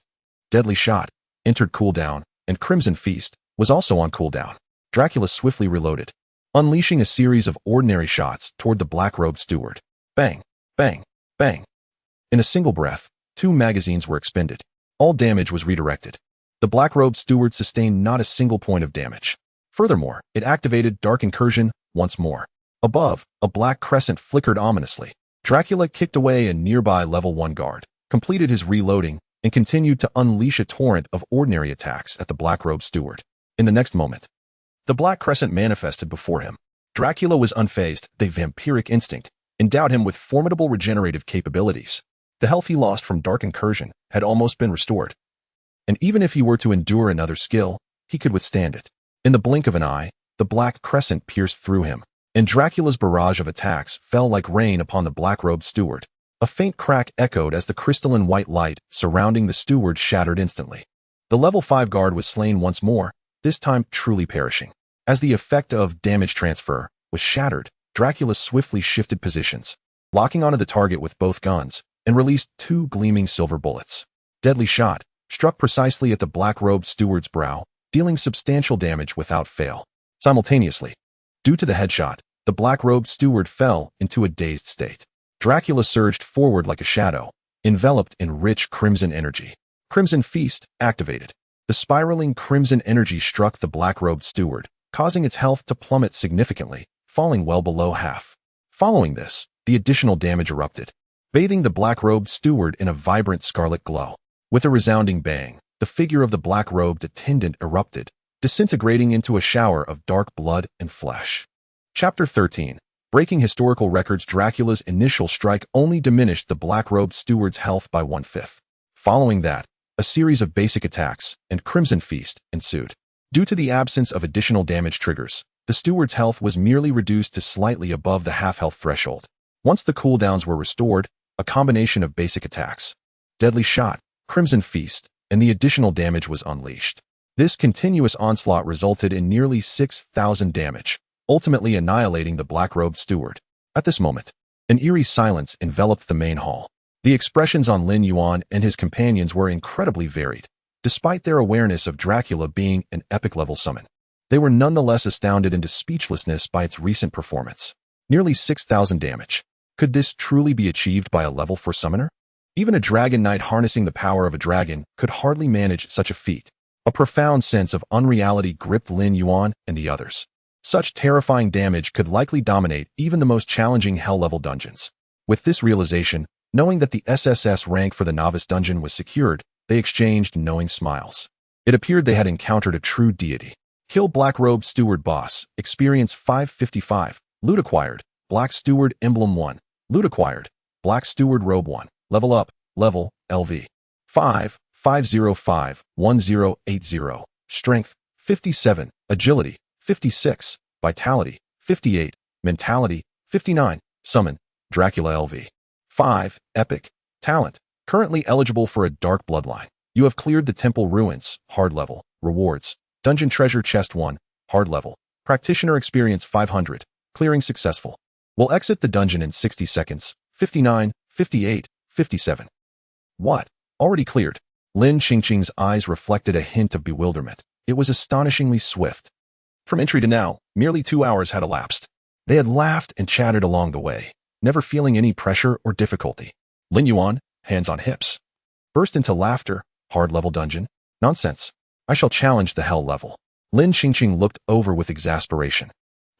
Deadly shot entered cooldown, and Crimson Feast was also on cooldown. Dracula swiftly reloaded, unleashing a series of ordinary shots toward the black-robed steward. Bang, bang, bang. In a single breath, 2 magazines were expended. All damage was redirected. The black-robed steward sustained not a single point of damage. Furthermore, it activated Dark Incursion once more. Above, a black crescent flickered ominously. Dracula kicked away a nearby level 1 guard, completed his reloading, and continued to unleash a torrent of ordinary attacks at the black-robed steward. In the next moment, the black crescent manifested before him. Dracula was unfazed. The vampiric instinct endowed him with formidable regenerative capabilities. The health he lost from Dark Incursion had almost been restored. And even if he were to endure another skill, he could withstand it. In the blink of an eye, the black crescent pierced through him, and Dracula's barrage of attacks fell like rain upon the black-robed steward. A faint crack echoed as the crystalline white light surrounding the steward shattered instantly. The level 5 guard was slain once more, this time truly perishing. As the effect of damage transfer was shattered, Dracula swiftly shifted positions, locking onto the target with both guns, and released 2 gleaming silver bullets. Deadly shot struck precisely at the black-robed steward's brow, dealing substantial damage without fail. Simultaneously, due to the headshot, the black-robed steward fell into a dazed state. Dracula surged forward like a shadow, enveloped in rich crimson energy. Crimson Feast activated. The spiraling crimson energy struck the black-robed steward, causing its health to plummet significantly, falling well below half. Following this, the additional damage erupted, bathing the black-robed steward in a vibrant scarlet glow. With a resounding bang, the figure of the black-robed attendant erupted, disintegrating into a shower of dark blood and flesh. Chapter 13. Breaking historical records. Dracula's initial strike only diminished the black-robed steward's health by 1/5. Following that, a series of basic attacks and Crimson Feast ensued. Due to the absence of additional damage triggers, the steward's health was merely reduced to slightly above the half-health threshold. Once the cooldowns were restored, a combination of basic attacks, deadly shot, Crimson Feast, and the additional damage was unleashed. This continuous onslaught resulted in nearly 6,000 damage, ultimately annihilating the black-robed steward. At this moment, an eerie silence enveloped the main hall. The expressions on Lin Yuan and his companions were incredibly varied. Despite their awareness of Dracula being an epic-level summon, they were nonetheless astounded into speechlessness by its recent performance. Nearly 6,000 damage. Could this truly be achieved by a level 4 summoner? Even a dragon knight harnessing the power of a dragon could hardly manage such a feat. A profound sense of unreality gripped Lin Yuan and the others. Such terrifying damage could likely dominate even the most challenging hell-level dungeons. With this realization, knowing that the SSS rank for the novice dungeon was secured, they exchanged knowing smiles. It appeared they had encountered a true deity. Kill Black-Robed Steward Boss, Experience 555, Loot Acquired, Black Steward Emblem 1, Loot Acquired, Black Steward Robe 1, Level Up, Level, LV. 5, 505, 1080, Strength, 57, Agility, 56, Vitality, 58, Mentality, 59, Summon, Dracula LV. 5, Epic, Talent, currently eligible for a Dark Bloodline. You have cleared the Temple Ruins, Hard Level, Rewards, Dungeon Treasure Chest 1, Hard Level, Practitioner Experience 500, Clearing Successful. Will exit the dungeon in 60 seconds, 59, 58, 57. What? Already cleared. Lin Qingqing's eyes reflected a hint of bewilderment. It was astonishingly swift. From entry to now, merely 2 hours had elapsed. They had laughed and chatted along the way, never feeling any pressure or difficulty. Lin Yuan, hands on hips, burst into laughter. Hard level dungeon? Nonsense. I shall challenge the hell level. Lin Qingqing looked over with exasperation.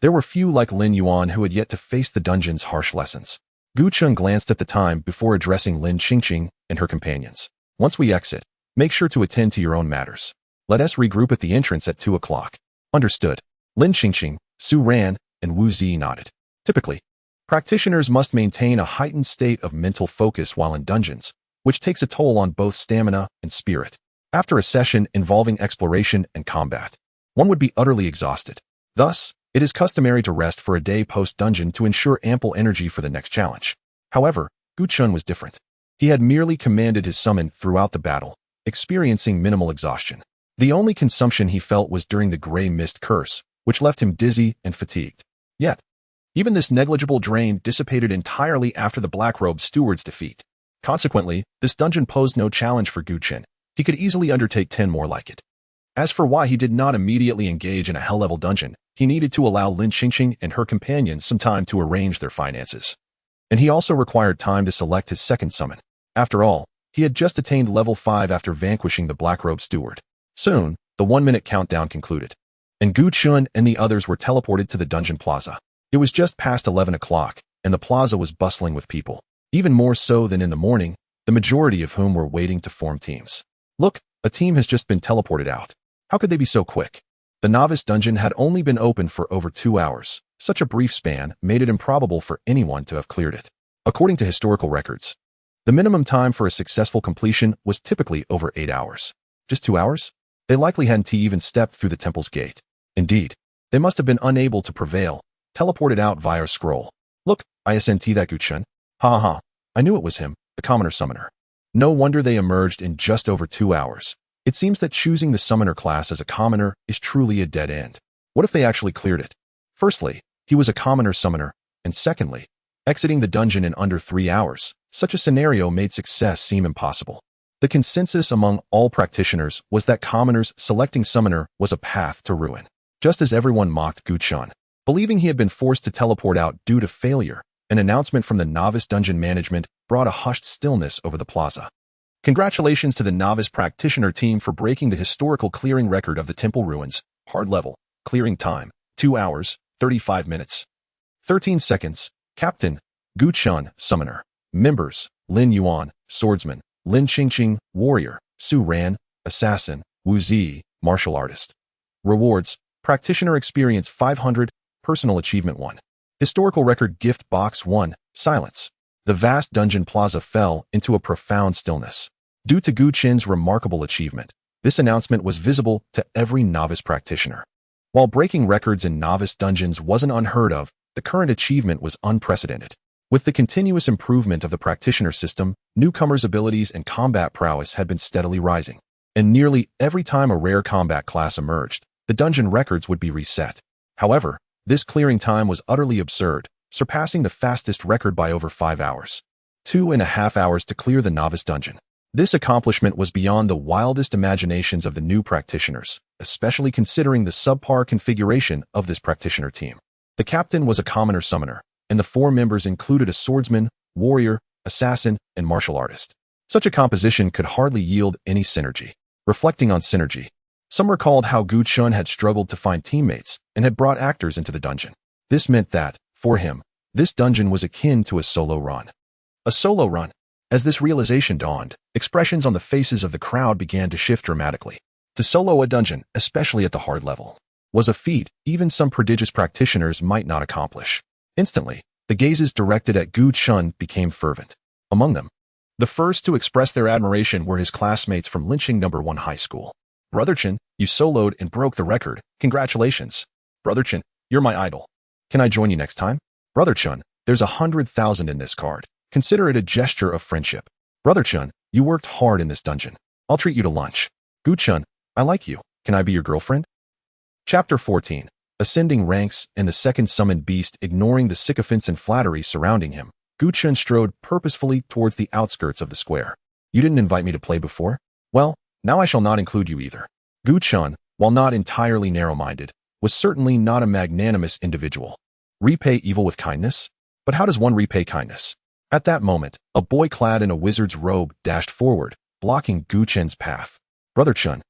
There were few like Lin Yuan who had yet to face the dungeon's harsh lessons. Gu Chun glanced at the time before addressing Lin Qingqing and her companions. Once we exit, make sure to attend to your own matters. Let us regroup at the entrance at 2 o'clock. Understood. Lin Qingqing, Su Ran, and Wu Zi nodded. Typically, practitioners must maintain a heightened state of mental focus while in dungeons, which takes a toll on both stamina and spirit. After a session involving exploration and combat, one would be utterly exhausted. Thus, it is customary to rest for a day post-dungeon to ensure ample energy for the next challenge. However, Gu Chun was different. He had merely commanded his summon throughout the battle, experiencing minimal exhaustion. The only consumption he felt was during the Grey Mist Curse, which left him dizzy and fatigued. Yet, even this negligible drain dissipated entirely after the Black-Robed Steward's defeat. Consequently, this dungeon posed no challenge for Gu Chun. He could easily undertake 10 more like it. As for why he did not immediately engage in a hell-level dungeon, he needed to allow Lin Qingqing and her companions some time to arrange their finances. And he also required time to select his second summon. After all, he had just attained level 5 after vanquishing the Black-Robed Steward. Soon, the 1-minute countdown concluded, and Gu Chun and the others were teleported to the dungeon plaza. It was just past 11 o'clock, and the plaza was bustling with people. Even more so than in the morning, the majority of whom were waiting to form teams. Look, a team has just been teleported out. How could they be so quick? The novice dungeon had only been open for over 2 hours. Such a brief span made it improbable for anyone to have cleared it. According to historical records, the minimum time for a successful completion was typically over 8 hours. Just 2 hours? They likely hadn't even stepped through the temple's gate. Indeed, they must have been unable to prevail, teleported out via a scroll. Look, isn't that Gu Chun? Ha ha, I knew it was him, the commoner summoner. No wonder they emerged in just over 2 hours. It seems that choosing the summoner class as a commoner is truly a dead end. What if they actually cleared it? Firstly, he was a commoner summoner, and secondly, exiting the dungeon in under 3 hours. Such a scenario made success seem impossible. The consensus among all practitioners was that commoners selecting summoner was a path to ruin. Just as everyone mocked Gu Chen, believing he had been forced to teleport out due to failure, an announcement from the novice dungeon management brought a hushed stillness over the plaza. Congratulations to the novice practitioner team for breaking the historical clearing record of the temple ruins. Hard level. Clearing time. 2 hours, 35 minutes. 13 seconds. Captain. Gu Chen, Summoner. Members. Lin Yuan, Swordsman. Lin Qingqing, Warrior. Su Ran, Assassin. Wu Zi, Martial Artist. Rewards. Practitioner Experience 500. Personal Achievement 1. Historical Record Gift Box 1. Silence. The vast dungeon plaza fell into a profound stillness. Due to Gu Chen's remarkable achievement, this announcement was visible to every novice practitioner. While breaking records in novice dungeons wasn't unheard of, the current achievement was unprecedented. With the continuous improvement of the practitioner system, newcomers' abilities and combat prowess had been steadily rising. And nearly every time a rare combat class emerged, the dungeon records would be reset. However, this clearing time was utterly absurd, surpassing the fastest record by over 5 hours. 2.5 hours to clear the novice dungeon. This accomplishment was beyond the wildest imaginations of the new practitioners, especially considering the subpar configuration of this practitioner team. The captain was a commoner summoner, and the 4 members included a swordsman, warrior, assassin, and martial artist. Such a composition could hardly yield any synergy. Reflecting on synergy, some recalled how Gu Chen had struggled to find teammates and had brought actors into the dungeon. This meant that, for him, this dungeon was akin to a solo run. A solo run. As this realization dawned, expressions on the faces of the crowd began to shift dramatically. To solo a dungeon, especially at the hard level, was a feat even some prodigious practitioners might not accomplish. Instantly, the gazes directed at Gu Chen became fervent. Among them, the first to express their admiration were his classmates from Linqing No. 1 High School. Brother Chen, you soloed and broke the record. Congratulations. Brother Chen, you're my idol. Can I join you next time? Brother Chen, there's 100,000 in this card. Consider it a gesture of friendship. Brother Chen, you worked hard in this dungeon. I'll treat you to lunch. Gu Chen, I like you. Can I be your girlfriend? Chapter 14. Ascending ranks and the second summoned beast ignoring the sycophants and flattery surrounding him. Gu Chen strode purposefully towards the outskirts of the square. You didn't invite me to play before? Well, now I shall not include you either. Gu Chen, while not entirely narrow-minded, was certainly not a magnanimous individual. Repay evil with kindness? But how does one repay kindness? At that moment, a boy clad in a wizard's robe dashed forward, blocking Gu Chen's path. Brother Chen,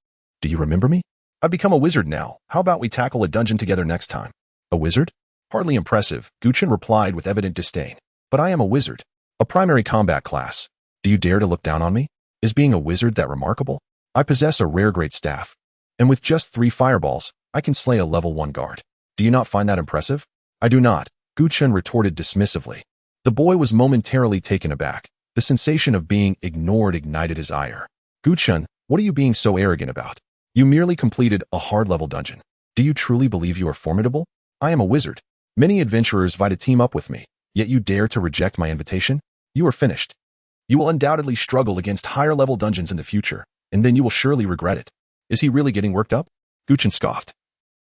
do you remember me? I've become a wizard now. How about we tackle a dungeon together next time? A wizard? Hardly impressive, Gu Chen replied with evident disdain. But I am a wizard. A primary combat class. Do you dare to look down on me? Is being a wizard that remarkable? I possess a rare great staff. And with just 3 fireballs, I can slay a level 1 guard. Do you not find that impressive? I do not, Gu Chen retorted dismissively. The boy was momentarily taken aback. The sensation of being ignored ignited his ire. Gu Chen, what are you being so arrogant about? You merely completed a hard-level dungeon. Do you truly believe you are formidable? I am a wizard. Many adventurers vie to team up with me, yet you dare to reject my invitation? You are finished. You will undoubtedly struggle against higher-level dungeons in the future, and then you will surely regret it. Is he really getting worked up? Gu Chen scoffed,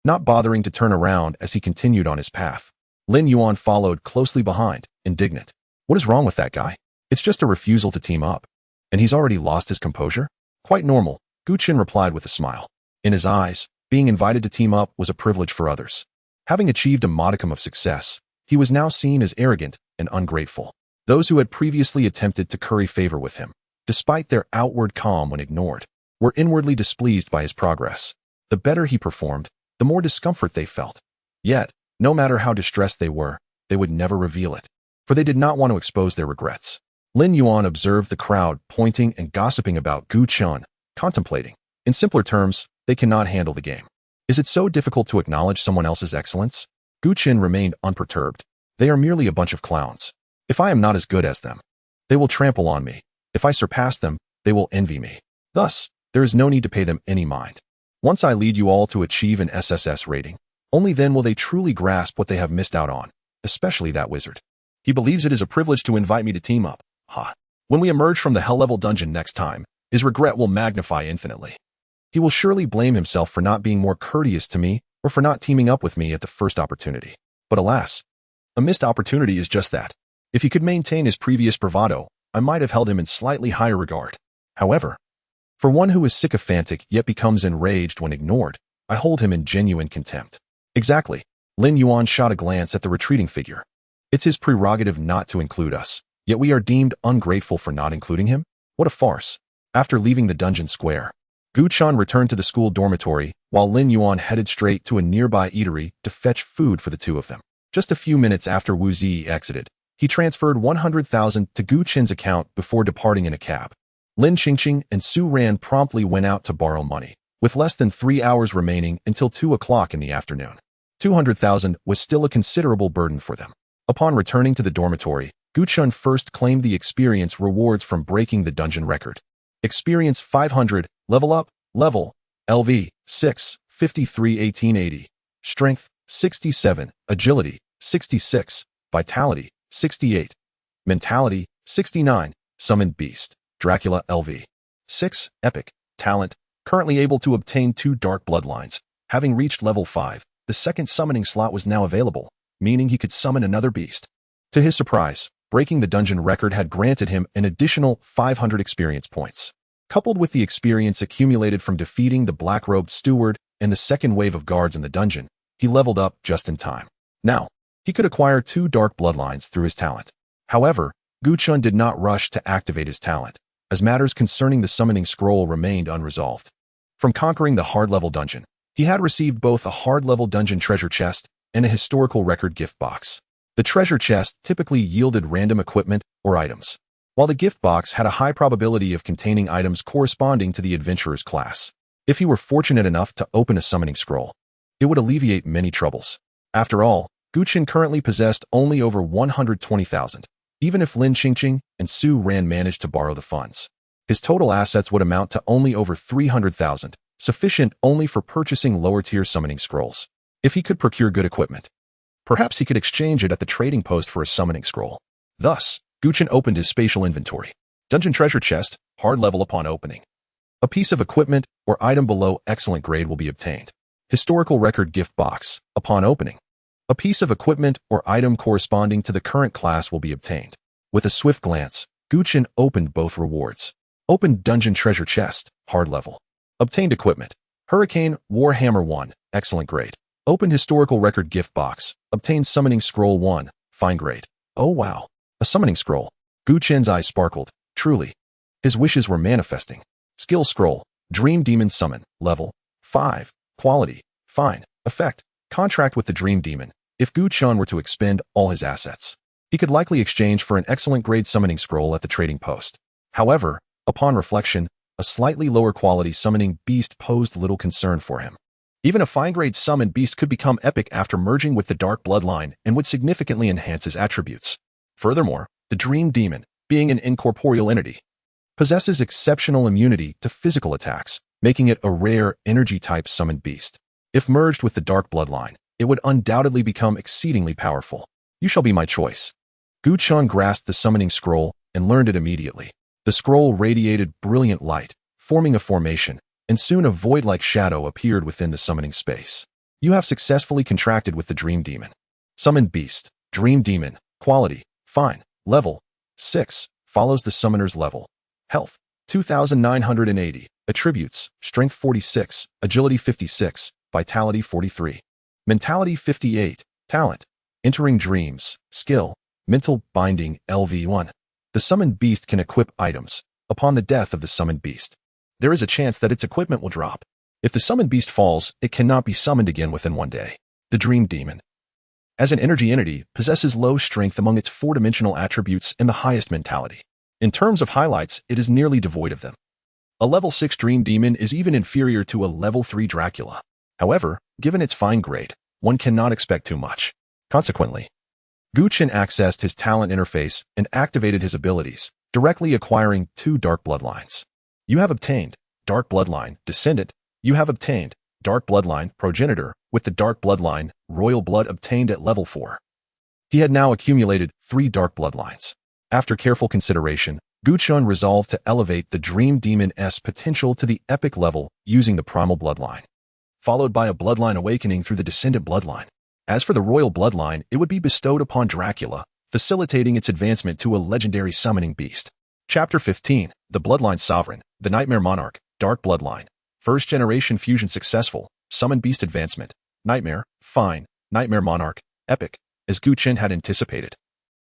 not bothering to turn around as he continued on his path. Lin Yuan followed closely behind, indignant. What is wrong with that guy? It's just a refusal to team up. And he's already lost his composure? Quite normal, Gu Chen replied with a smile. In his eyes, being invited to team up was a privilege for others. Having achieved a modicum of success, he was now seen as arrogant and ungrateful. Those who had previously attempted to curry favor with him, despite their outward calm when ignored, were inwardly displeased by his progress. The better he performed, the more discomfort they felt. Yet, no matter how distressed they were, they would never reveal it, for they did not want to expose their regrets. Lin Yuan observed the crowd pointing and gossiping about Gu Chen, contemplating. In simpler terms, they cannot handle the game. Is it so difficult to acknowledge someone else's excellence? Gu Chen remained unperturbed. They are merely a bunch of clowns. If I am not as good as them, they will trample on me. If I surpass them, they will envy me. Thus, there is no need to pay them any mind. Once I lead you all to achieve an SSS rating, only then will they truly grasp what they have missed out on, especially that wizard. He believes it is a privilege to invite me to team up. Ha! When we emerge from the hell-level dungeon next time, his regret will magnify infinitely. He will surely blame himself for not being more courteous to me or for not teaming up with me at the first opportunity. But alas, a missed opportunity is just that. If he could maintain his previous bravado, I might have held him in slightly higher regard. However, for one who is sycophantic yet becomes enraged when ignored, I hold him in genuine contempt. Exactly. Lin Yuan shot a glance at the retreating figure. It's his prerogative not to include us, yet we are deemed ungrateful for not including him? What a farce. After leaving the dungeon square, Gu Chen returned to the school dormitory, while Lin Yuan headed straight to a nearby eatery to fetch food for the two of them. Just a few minutes after Wu Zi exited, he transferred 100,000 to Gu Chen's account before departing in a cab. Lin Qingqing and Su Ran promptly went out to borrow money, with less than 3 hours remaining until 2 o'clock in the afternoon. 200,000 was still a considerable burden for them. Upon returning to the dormitory, Gu Chen first claimed the experience rewards from breaking the dungeon record. Experience 500, level up, level, LV, 6, 53 1880, strength, 67, agility, 66, vitality, 68, mentality, 69, summoned beast, Dracula LV. 6, epic, talent, currently able to obtain 2 dark bloodlines. Having reached level 5, the second summoning slot was now available, meaning he could summon another beast. To his surprise, breaking the dungeon record had granted him an additional 500 experience points. Coupled with the experience accumulated from defeating the black-robed steward and the second wave of guards in the dungeon, he leveled up just in time. Now, he could acquire 2 dark bloodlines through his talent. However, Gu Chen did not rush to activate his talent, as matters concerning the summoning scroll remained unresolved. From conquering the hard-level dungeon, he had received both a hard-level dungeon treasure chest and a historical record gift box. The treasure chest typically yielded random equipment or items, while the gift box had a high probability of containing items corresponding to the adventurer's class. If he were fortunate enough to open a summoning scroll, it would alleviate many troubles. After all, Gu Chen currently possessed only over 120,000, even if Lin Qingqing and Su Ran managed to borrow the funds. His total assets would amount to only over 300,000, sufficient only for purchasing lower-tier summoning scrolls. If he could procure good equipment, perhaps he could exchange it at the trading post for a summoning scroll. Thus, Gu Chen opened his spatial inventory. Dungeon treasure chest, hard level upon opening. A piece of equipment or item below excellent grade will be obtained. Historical record gift box, upon opening. A piece of equipment or item corresponding to the current class will be obtained. With a swift glance, Gu Chen opened both rewards. Opened dungeon treasure chest, hard level. Obtained equipment. Hurricane Warhammer 1, excellent grade. Opened historical record gift box. Obtained summoning scroll 1, fine grade. Oh wow. A summoning scroll. Gu Chen's eyes sparkled. Truly. His wishes were manifesting. Skill scroll. Dream Demon Summon. Level 5. Quality. Fine. Effect. Contract with the Dream Demon. If Gu Chen were to expend all his assets, he could likely exchange for an excellent grade summoning scroll at the trading post. However, upon reflection, a slightly lower quality summoning beast posed little concern for him. Even a fine-grade summoned beast could become epic after merging with the dark bloodline and would significantly enhance his attributes. Furthermore, the Dream Demon, being an incorporeal entity, possesses exceptional immunity to physical attacks, making it a rare energy-type summoned beast. If merged with the dark bloodline, it would undoubtedly become exceedingly powerful. You shall be my choice. Gu Chen grasped the summoning scroll and learned it immediately. The scroll radiated brilliant light, forming a formation, and soon a void-like shadow appeared within the summoning space. You have successfully contracted with the Dream Demon. Summoned Beast, Dream Demon, Quality, Fine, Level, 6, follows the summoner's level. Health, 2,980, Attributes, Strength 46, Agility 56, Vitality 43, Mentality 58, Talent, Entering Dreams, Skill, Mental Binding LV1. The summoned beast can equip items. Upon the death of the summoned beast, there is a chance that its equipment will drop. If the summoned beast falls, it cannot be summoned again within 1 day. The Dream Demon, as an energy entity, possesses low strength among its 4-dimensional attributes and the highest mentality. In terms of highlights, it is nearly devoid of them. A level 6 Dream Demon is even inferior to a level 3 Dracula. However, given its fine grade, one cannot expect too much. Consequently, Gu Chen accessed his talent interface and activated his abilities, directly acquiring 2 dark bloodlines. You have obtained Dark Bloodline Descendant. You have obtained Dark Bloodline Progenitor, with the Dark Bloodline Royal Blood obtained at level 4. He had now accumulated 3 dark bloodlines. After careful consideration, Gu Chen resolved to elevate the Dream Demon's potential to the epic level using the Primal Bloodline, followed by a Bloodline Awakening through the Descendant Bloodline. As for the Royal Bloodline, it would be bestowed upon Dracula, facilitating its advancement to a legendary summoning beast. Chapter 15. The Bloodline Sovereign, the Nightmare Monarch, Dark Bloodline. First generation fusion successful, Summon Beast advancement, Nightmare, fine, Nightmare Monarch, epic, as Chen had anticipated.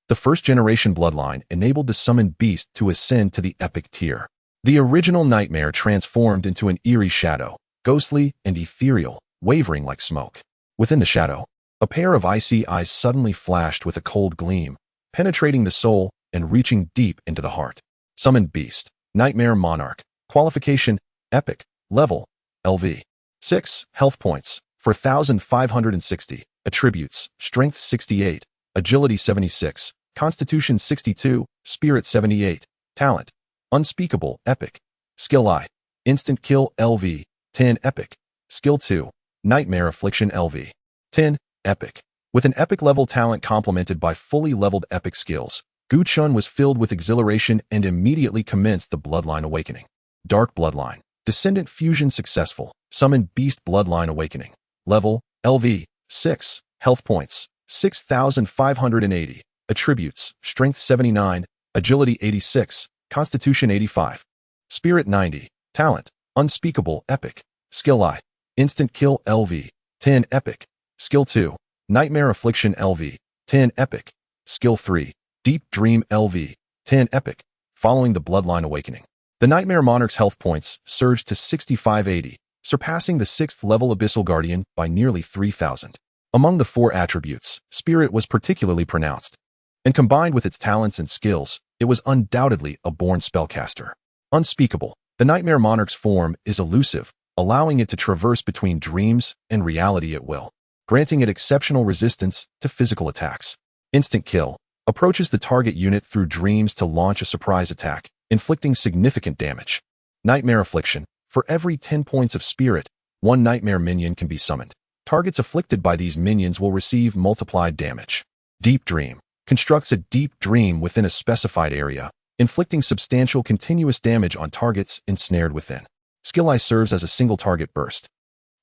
The first generation Bloodline enabled the Summoned Beast to ascend to the epic tier. The original Nightmare transformed into an eerie shadow, ghostly and ethereal, wavering like smoke. Within the shadow, a pair of icy eyes suddenly flashed with a cold gleam, penetrating the soul and reaching deep into the heart. Summoned Beast, Nightmare Monarch, qualification, epic, level, LV. 6, health points, 4,560, attributes, strength 68, agility 76, constitution 62, spirit 78, talent, unspeakable, epic, skill I, instant kill LV, 10 epic, skill 2, nightmare affliction LV, 10 epic. With an epic level talent complemented by fully leveled epic skills, Chen was filled with exhilaration and immediately commenced the Bloodline Awakening. Dark Bloodline, Descendant Fusion successful, Summoned Beast Bloodline Awakening. Level, LV, 6, health points, 6,580, attributes, strength 79, agility 86, constitution 85, spirit 90, talent, unspeakable, epic, skill I, instant kill LV, 10 epic, skill 2, nightmare affliction LV, 10 epic, skill 3, deep dream LV, 10 epic. Following the Bloodline Awakening, the Nightmare Monarch's health points surged to 6,580, surpassing the 6th level Abyssal Guardian by nearly 3,000. Among the 4 attributes, Spirit was particularly pronounced, and combined with its talents and skills, it was undoubtedly a born spellcaster. Unspeakable, the Nightmare Monarch's form is elusive, allowing it to traverse between dreams and reality at will, granting it exceptional resistance to physical attacks. Instant kill, approaches the target unit through dreams to launch a surprise attack, inflicting significant damage. Nightmare Affliction, for every 10 points of spirit, 1 nightmare minion can be summoned. Targets afflicted by these minions will receive multiplied damage. Deep Dream, constructs a deep dream within a specified area, inflicting substantial continuous damage on targets ensnared within. Skill I serves as a single target burst,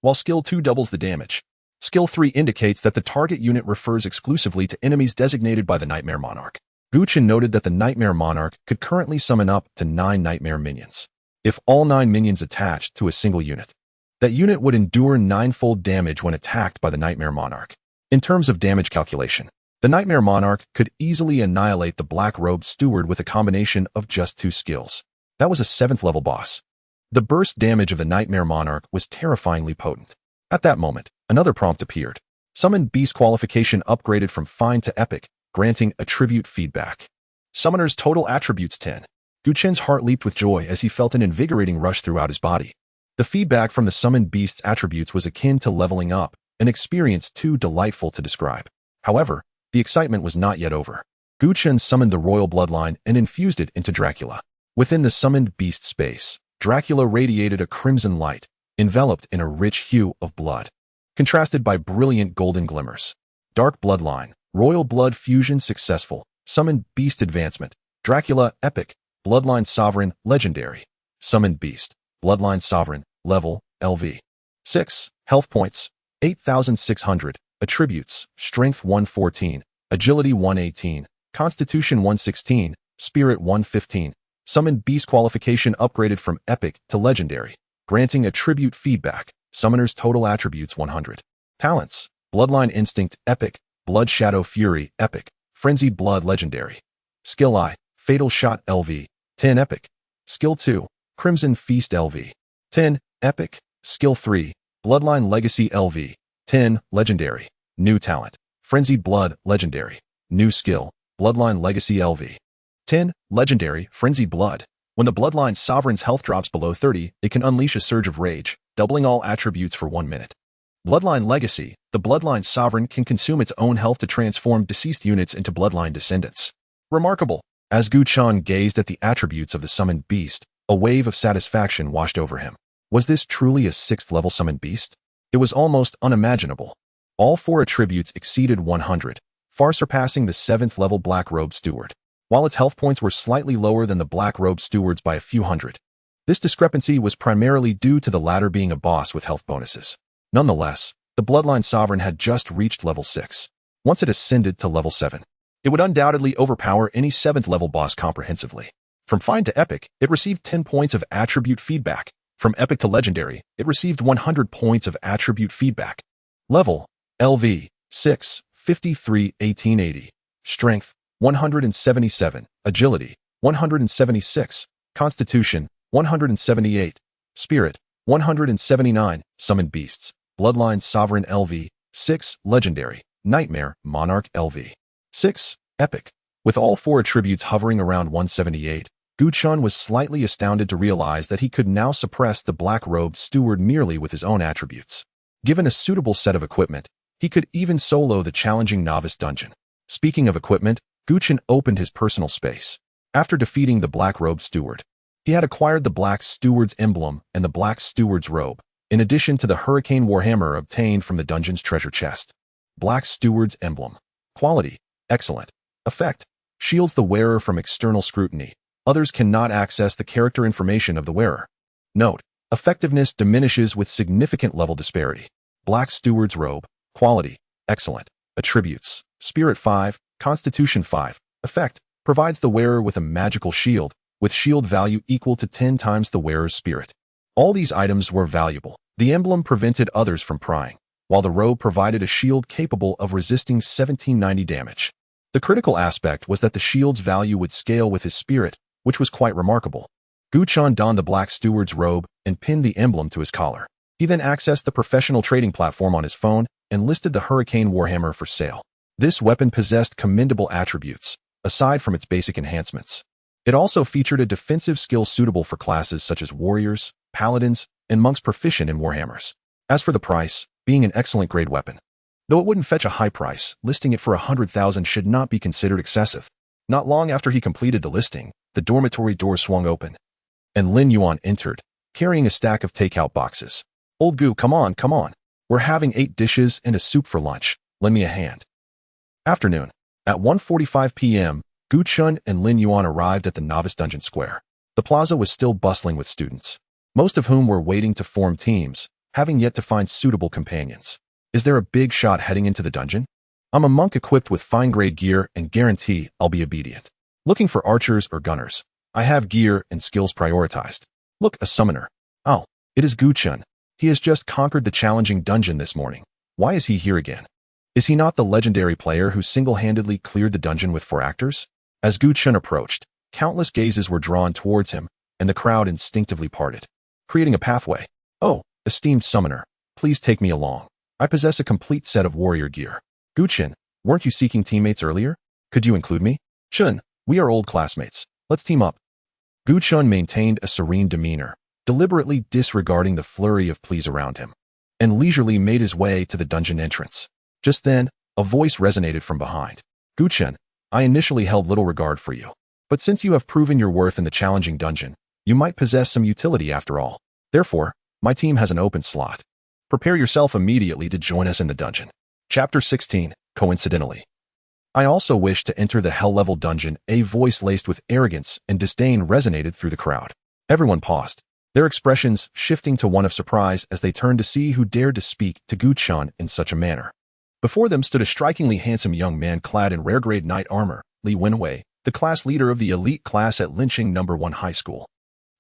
while Skill 2 doubles the damage. Skill 3 indicates that the target unit refers exclusively to enemies designated by the Nightmare Monarch. Chen noted that the Nightmare Monarch could currently summon up to 9 nightmare minions. If all 9 minions attached to a single unit, that unit would endure 9-fold damage when attacked by the Nightmare Monarch. In terms of damage calculation, the Nightmare Monarch could easily annihilate the Black-Robed Steward with a combination of just 2 skills. That was a 7th level boss. The burst damage of the Nightmare Monarch was terrifyingly potent. At that moment, another prompt appeared. Summoned Beast qualification upgraded from fine to epic, granting attribute feedback. Summoner's total attributes 10. Chen's heart leaped with joy as he felt an invigorating rush throughout his body. The feedback from the Summoned Beast's attributes was akin to leveling up, an experience too delightful to describe. However, the excitement was not yet over. Chen summoned the royal bloodline and infused it into Dracula. Within the Summoned Beast space, Dracula radiated a crimson light, enveloped in a rich hue of blood, contrasted by brilliant golden glimmers. Dark Bloodline, Royal Blood Fusion successful, Summoned Beast advancement, Dracula epic, Bloodline Sovereign legendary, Summoned Beast, Bloodline Sovereign, level, LV. 6, health points, 8,600, attributes, strength 114, agility 118, constitution 116, spirit 115, Summoned Beast qualification upgraded from epic to legendary, granting attribute feedback, summoner's total attributes 100. Talents, Bloodline Instinct epic, Blood Shadow Fury epic, Frenzied Blood legendary. Skill I, Fatal Shot LV, 10 epic. Skill 2, Crimson Feast LV, 10 epic. Skill 3, Bloodline Legacy LV, 10 legendary. New talent, Frenzied Blood legendary. New skill, Bloodline Legacy LV, 10 legendary. Frenzied Blood. When the Bloodline Sovereign's health drops below 30, it can unleash a surge of rage, doubling all attributes for 1 minute. Bloodline Legacy. The Bloodline Sovereign can consume its own health to transform deceased units into Bloodline descendants. Remarkable. As Chen gazed at the attributes of the Summoned Beast, a wave of satisfaction washed over him. Was this truly a 6th level Summoned Beast? It was almost unimaginable. All 4 attributes exceeded 100, far surpassing the 7th level Black-Robed Steward, while its health points were slightly lower than the Black-Robed Steward's by a few hundred. This discrepancy was primarily due to the latter being a boss with health bonuses. Nonetheless, the Bloodline Sovereign had just reached level 6. Once it ascended to level 7, it would undoubtedly overpower any 7th level boss comprehensively. From fine to epic, it received 10 points of attribute feedback. From epic to legendary, it received 100 points of attribute feedback. Level, LV, 6, 53, 1880. Strength, 177. Agility, 176. Constitution, 178. Spirit, 179. Summoned beasts. Bloodline Sovereign LV, 6. Legendary. Nightmare, Monarch LV, 6. Epic. With all 4 attributes hovering around 178, Chen was slightly astounded to realize that he could now suppress the black-robed steward merely with his own attributes. Given a suitable set of equipment, he could even solo the challenging novice dungeon. Speaking of equipment, Chen opened his personal space. After defeating the black-robed steward, he had acquired the Black Steward's emblem and the Black Steward's robe, in addition to the Hurricane Warhammer obtained from the dungeon's treasure chest. Black Steward's emblem. Quality, excellent. Effect, shields the wearer from external scrutiny. Others cannot access the character information of the wearer. Note, effectiveness diminishes with significant level disparity. Black Steward's robe. Quality, excellent. Attributes, Spirit 5, Constitution 5. Effect, provides the wearer with a magical shield, with shield value equal to 10 times the wearer's spirit. All these items were valuable. The emblem prevented others from prying, while the robe provided a shield capable of resisting 1790 damage. The critical aspect was that the shield's value would scale with his spirit, which was quite remarkable. Chen donned the Black Steward's robe and pinned the emblem to his collar. He then accessed the professional trading platform on his phone and listed the Hurricane Warhammer for sale. This weapon possessed commendable attributes, aside from its basic enhancements. It also featured a defensive skill suitable for classes such as warriors, paladins, and monks proficient in warhammers. As for the price, being an excellent grade weapon. Though it wouldn't fetch a high price, listing it for 100,000 should not be considered excessive. Not long after he completed the listing, the dormitory door swung open, and Lin Yuan entered, carrying a stack of takeout boxes. Old Gu, come on. We're having 8 dishes and a soup for lunch. Lend me a hand. Afternoon. At 1:45 p.m., Chen and Lin Yuan arrived at the Novice Dungeon Square. The plaza was still bustling with students, most of whom were waiting to form teams, having yet to find suitable companions. Is there a big shot heading into the dungeon? I'm a monk equipped with fine-grade gear and guarantee I'll be obedient. Looking for archers or gunners. I have gear and skills prioritized. Look, a summoner. Oh, it is Chen. He has just conquered the challenging dungeon this morning. Why is he here again? Is he not the legendary player who single-handedly cleared the dungeon with 4 actors? As Chen approached, countless gazes were drawn towards him, and the crowd instinctively parted, creating a pathway. Oh, esteemed summoner, please take me along. I possess a complete set of warrior gear. Chen, weren't you seeking teammates earlier? Could you include me? Chen, we are old classmates. Let's team up. Chen maintained a serene demeanor, deliberately disregarding the flurry of pleas around him, and leisurely made his way to the dungeon entrance. Just then, a voice resonated from behind. Chen, I initially held little regard for you, but since you have proven your worth in the challenging dungeon, you might possess some utility after all. Therefore, my team has an open slot. Prepare yourself immediately to join us in the dungeon. Chapter 16, Coincidentally. I also wish to enter the hell-level dungeon. A voice laced with arrogance and disdain resonated through the crowd. Everyone paused, their expressions shifting to one of surprise as they turned to see who dared to speak to Chen in such a manner. Before them stood a strikingly handsome young man clad in rare-grade knight armor, Li Wenhui, the class leader of the elite class at Linqing No. 1 High School.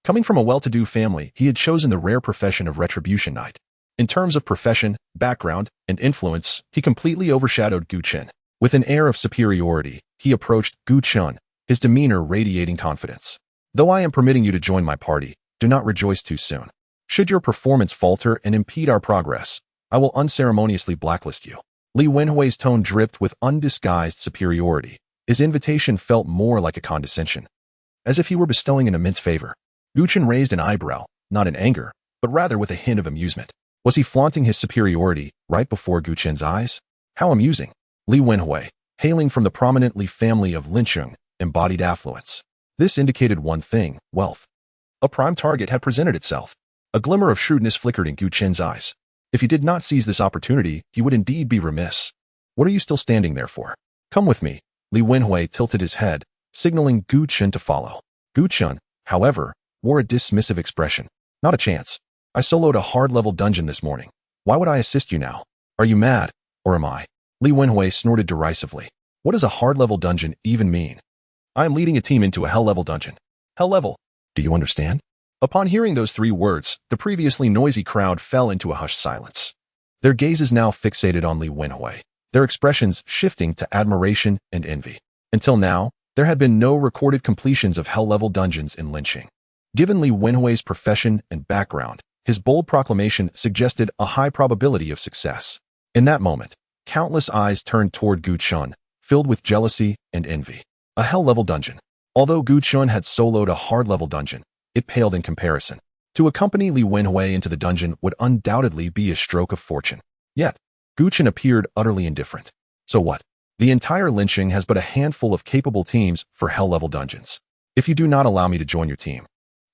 Coming from a well-to-do family, he had chosen the rare profession of retribution knight. In terms of profession, background, and influence, he completely overshadowed Chen. With an air of superiority, he approached Chen, his demeanor radiating confidence. Though I am permitting you to join my party, do not rejoice too soon. Should your performance falter and impede our progress, I will unceremoniously blacklist you. Li Wenhui's tone dripped with undisguised superiority. His invitation felt more like a condescension, as if he were bestowing an immense favor. Chen raised an eyebrow, not in anger, but rather with a hint of amusement. Was he flaunting his superiority right before Chen's eyes? How amusing. Li Wenhui, hailing from the prominent Li family of Linqing, embodied affluence. This indicated one thing, wealth. A prime target had presented itself. A glimmer of shrewdness flickered in Chen's eyes. If he did not seize this opportunity, he would indeed be remiss. What are you still standing there for? Come with me. Li Wenhui tilted his head, signaling Chen to follow. Chen, however, wore a dismissive expression. Not a chance. I soloed a hard-level dungeon this morning. Why would I assist you now? Are you mad, or am I? Li Wenhui snorted derisively. What does a hard-level dungeon even mean? I am leading a team into a hell-level dungeon. Hell level. Do you understand? Upon hearing those three words, the previously noisy crowd fell into a hushed silence. Their gazes now fixated on Li Wenhui, their expressions shifting to admiration and envy. Until now, there had been no recorded completions of hell-level dungeons in Linqing. Given Li Wenhui's profession and background, his bold proclamation suggested a high probability of success. In that moment, countless eyes turned toward Gu Chen, filled with jealousy and envy. A hell-level dungeon. Although Gu Chen had soloed a hard-level dungeon, it paled in comparison. To accompany Li Wenhui into the dungeon would undoubtedly be a stroke of fortune. Yet, Gu Chen appeared utterly indifferent. So what? The entire Linqing has but a handful of capable teams for hell-level dungeons. If you do not allow me to join your team,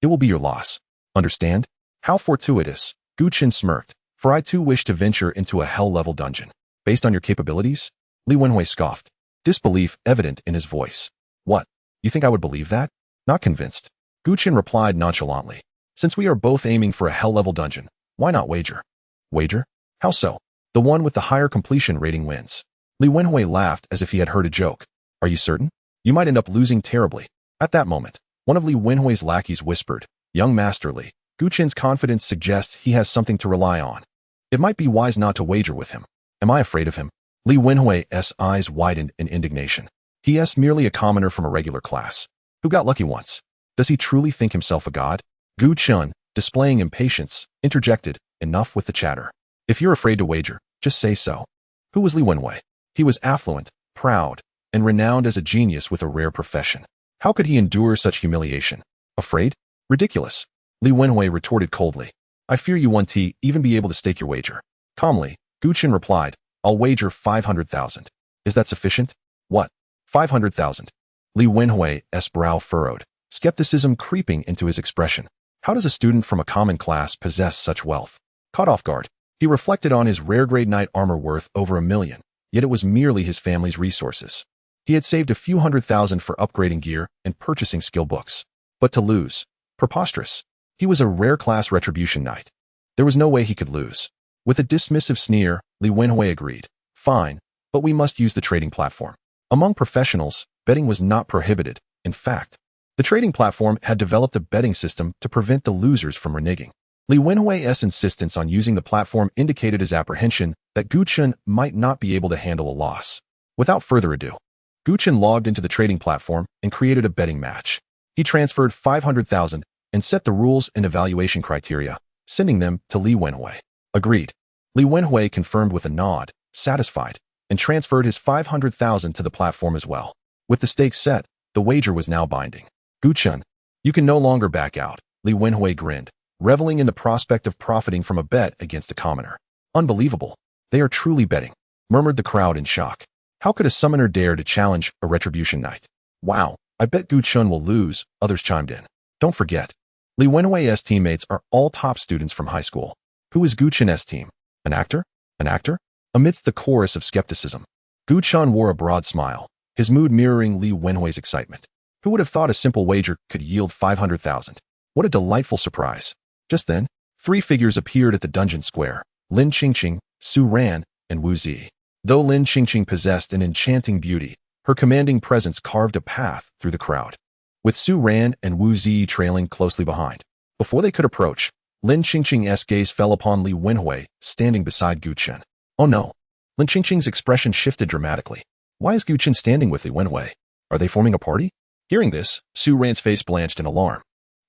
it will be your loss. Understand? How fortuitous, Gu Chen smirked, for I too wish to venture into a hell-level dungeon. Based on your capabilities? Li Wenhui scoffed, disbelief evident in his voice. What? You think I would believe that? Not convinced. Gu Chen replied nonchalantly. Since we are both aiming for a hell-level dungeon, why not wager? Wager? How so? The one with the higher completion rating wins. Li Wenhui laughed as if he had heard a joke. Are you certain? You might end up losing terribly. At that moment, one of Li Wenhui's lackeys whispered, Young Master Li, Gu Chen's confidence suggests he has something to rely on. It might be wise not to wager with him. Am I afraid of him? Li Wenhui's eyes widened in indignation. He is merely a commoner from a regular class, who got lucky once. Does he truly think himself a god? Gu Chen, displaying impatience, interjected, Enough with the chatter. If you're afraid to wager, just say so. Who was Li Wenhui? He was affluent, proud, and renowned as a genius with a rare profession. How could he endure such humiliation? Afraid? Ridiculous. Li Wenhui retorted coldly. I fear you won't even be able to stake your wager. Calmly, Gu Chen replied, I'll wager 500,000. Is that sufficient? What? 500,000. Li Wenhui's brow furrowed, skepticism creeping into his expression. How does a student from a common class possess such wealth? Caught off guard, he reflected on his rare-grade knight armor worth over $1 million, yet it was merely his family's resources. He had saved a few $100,000 for upgrading gear and purchasing skill books. But to lose? Preposterous. He was a rare-class retribution knight. There was no way he could lose. With a dismissive sneer, Li Wenhui agreed. Fine, but we must use the trading platform. Among professionals, betting was not prohibited. In fact, the trading platform had developed a betting system to prevent the losers from reneging. Li Wenhui's insistence on using the platform indicated his apprehension that Gu Chen might not be able to handle a loss. Without further ado, Gu Chen logged into the trading platform and created a betting match. He transferred 500,000 and set the rules and evaluation criteria, sending them to Li Wenhui. Agreed. Li Wenhui confirmed with a nod, satisfied, and transferred his 500,000 to the platform as well. With the stakes set, the wager was now binding. Gu Chen, you can no longer back out, Li Wenhui grinned, reveling in the prospect of profiting from a bet against a commoner. Unbelievable. They are truly betting, murmured the crowd in shock. How could a summoner dare to challenge a retribution knight? Wow, I bet Gu Chen will lose, others chimed in. Don't forget, Li Wenhui's teammates are all top students from high school. Who is Gu Chen's team? An actor? An actor? Amidst the chorus of skepticism, Gu Chen wore a broad smile, his mood mirroring Li Wenhui's excitement. Who would have thought a simple wager could yield 500,000? What a delightful surprise. Just then, three figures appeared at the dungeon square, Lin Qingqing, Su Ran, and Wu Zi. Though Lin Qingqing possessed an enchanting beauty, her commanding presence carved a path through the crowd, with Su Ran and Wu Zi trailing closely behind. Before they could approach, Lin Qingqing's gaze fell upon Li Wenhui, standing beside Gu Chen. Oh no. Lin Qingqing's expression shifted dramatically. Why is Gu Chen standing with Li Wenhui? Are they forming a party? Hearing this, Su Ran's face blanched in alarm.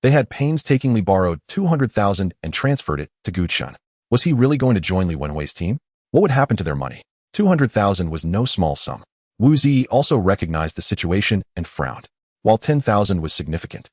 They had painstakingly borrowed 200,000 and transferred it to Gu Chen. Was he really going to join Li Wenhui's team? What would happen to their money? 200,000 was no small sum. Wu Zi also recognized the situation and frowned, while 10,000 was significant.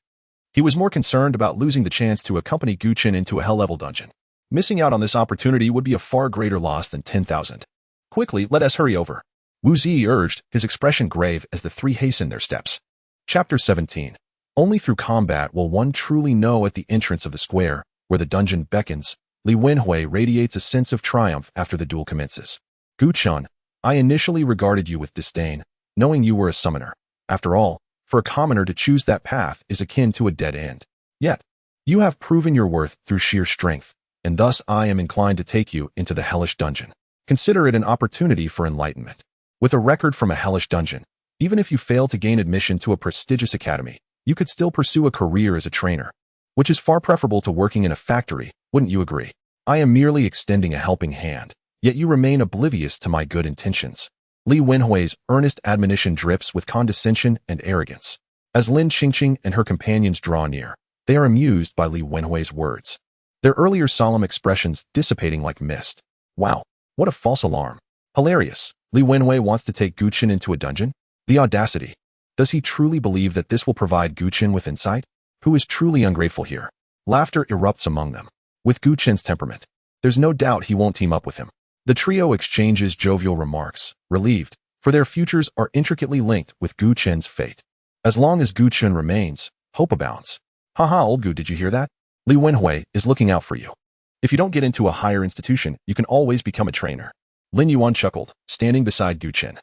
He was more concerned about losing the chance to accompany Gu Chen into a hell-level dungeon. Missing out on this opportunity would be a far greater loss than 10,000. Quickly, let us hurry over, Wu Zi urged, his expression grave as the three hastened their steps. Chapter 17. Only through combat will one truly know at the entrance of the square, where the dungeon beckons, Li Wenhui radiates a sense of triumph after the duel commences. Gu Chen, I initially regarded you with disdain, knowing you were a summoner. After all, for a commoner to choose that path is akin to a dead end. Yet, you have proven your worth through sheer strength, and thus I am inclined to take you into the hellish dungeon. Consider it an opportunity for enlightenment. With a record from a hellish dungeon, even if you fail to gain admission to a prestigious academy, you could still pursue a career as a trainer, which is far preferable to working in a factory, wouldn't you agree? I am merely extending a helping hand, yet you remain oblivious to my good intentions. Li Wenhui's earnest admonition drips with condescension and arrogance. As Lin Qingqing and her companions draw near, they are amused by Li Wenhui's words, their earlier solemn expressions dissipating like mist. Wow, what a false alarm. Hilarious. Li Wenhui wants to take Gu Chen into a dungeon? The audacity. Does he truly believe that this will provide Gu Chen with insight? Who is truly ungrateful here? Laughter erupts among them. With Gu Chen's temperament, there's no doubt he won't team up with him. The trio exchanges jovial remarks, relieved, for their futures are intricately linked with Gu Chen's fate. As long as Gu Chen remains, hope abounds. Haha, old Gu, did you hear that? Li Wenhui is looking out for you. If you don't get into a higher institution, you can always become a trainer. Lin Yuan chuckled, standing beside Gu Chen,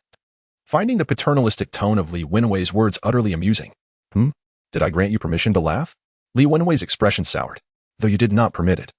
finding the paternalistic tone of Li Wenhui's words utterly amusing. Did I grant you permission to laugh? Li Wenhui's expression soured, though you did not permit it.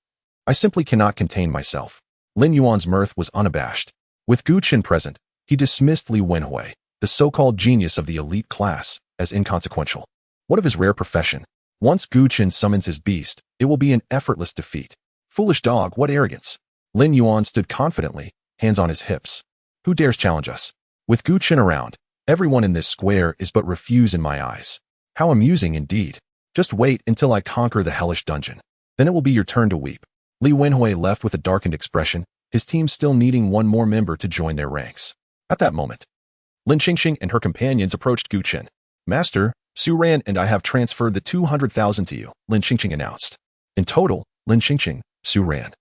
I simply cannot contain myself. Lin Yuan's mirth was unabashed. With Gu Chen present, he dismissed Li Wenhui, the so-called genius of the elite class, as inconsequential. What of his rare profession? Once Gu Chen summons his beast, it will be an effortless defeat. Foolish dog, what arrogance! Lin Yuan stood confidently, hands on his hips. Who dares challenge us? With Gu Chen around, everyone in this square is but refuse in my eyes. How amusing indeed. Just wait until I conquer the hellish dungeon. Then it will be your turn to weep. Li Wenhui left with a darkened expression, his team still needing one more member to join their ranks. At that moment, Lin Qingqing and her companions approached Gu Chen. Master, Su Ran and I have transferred the 200,000 to you, Lin Qingqing announced. In total, Lin Qingqing, Su Ran,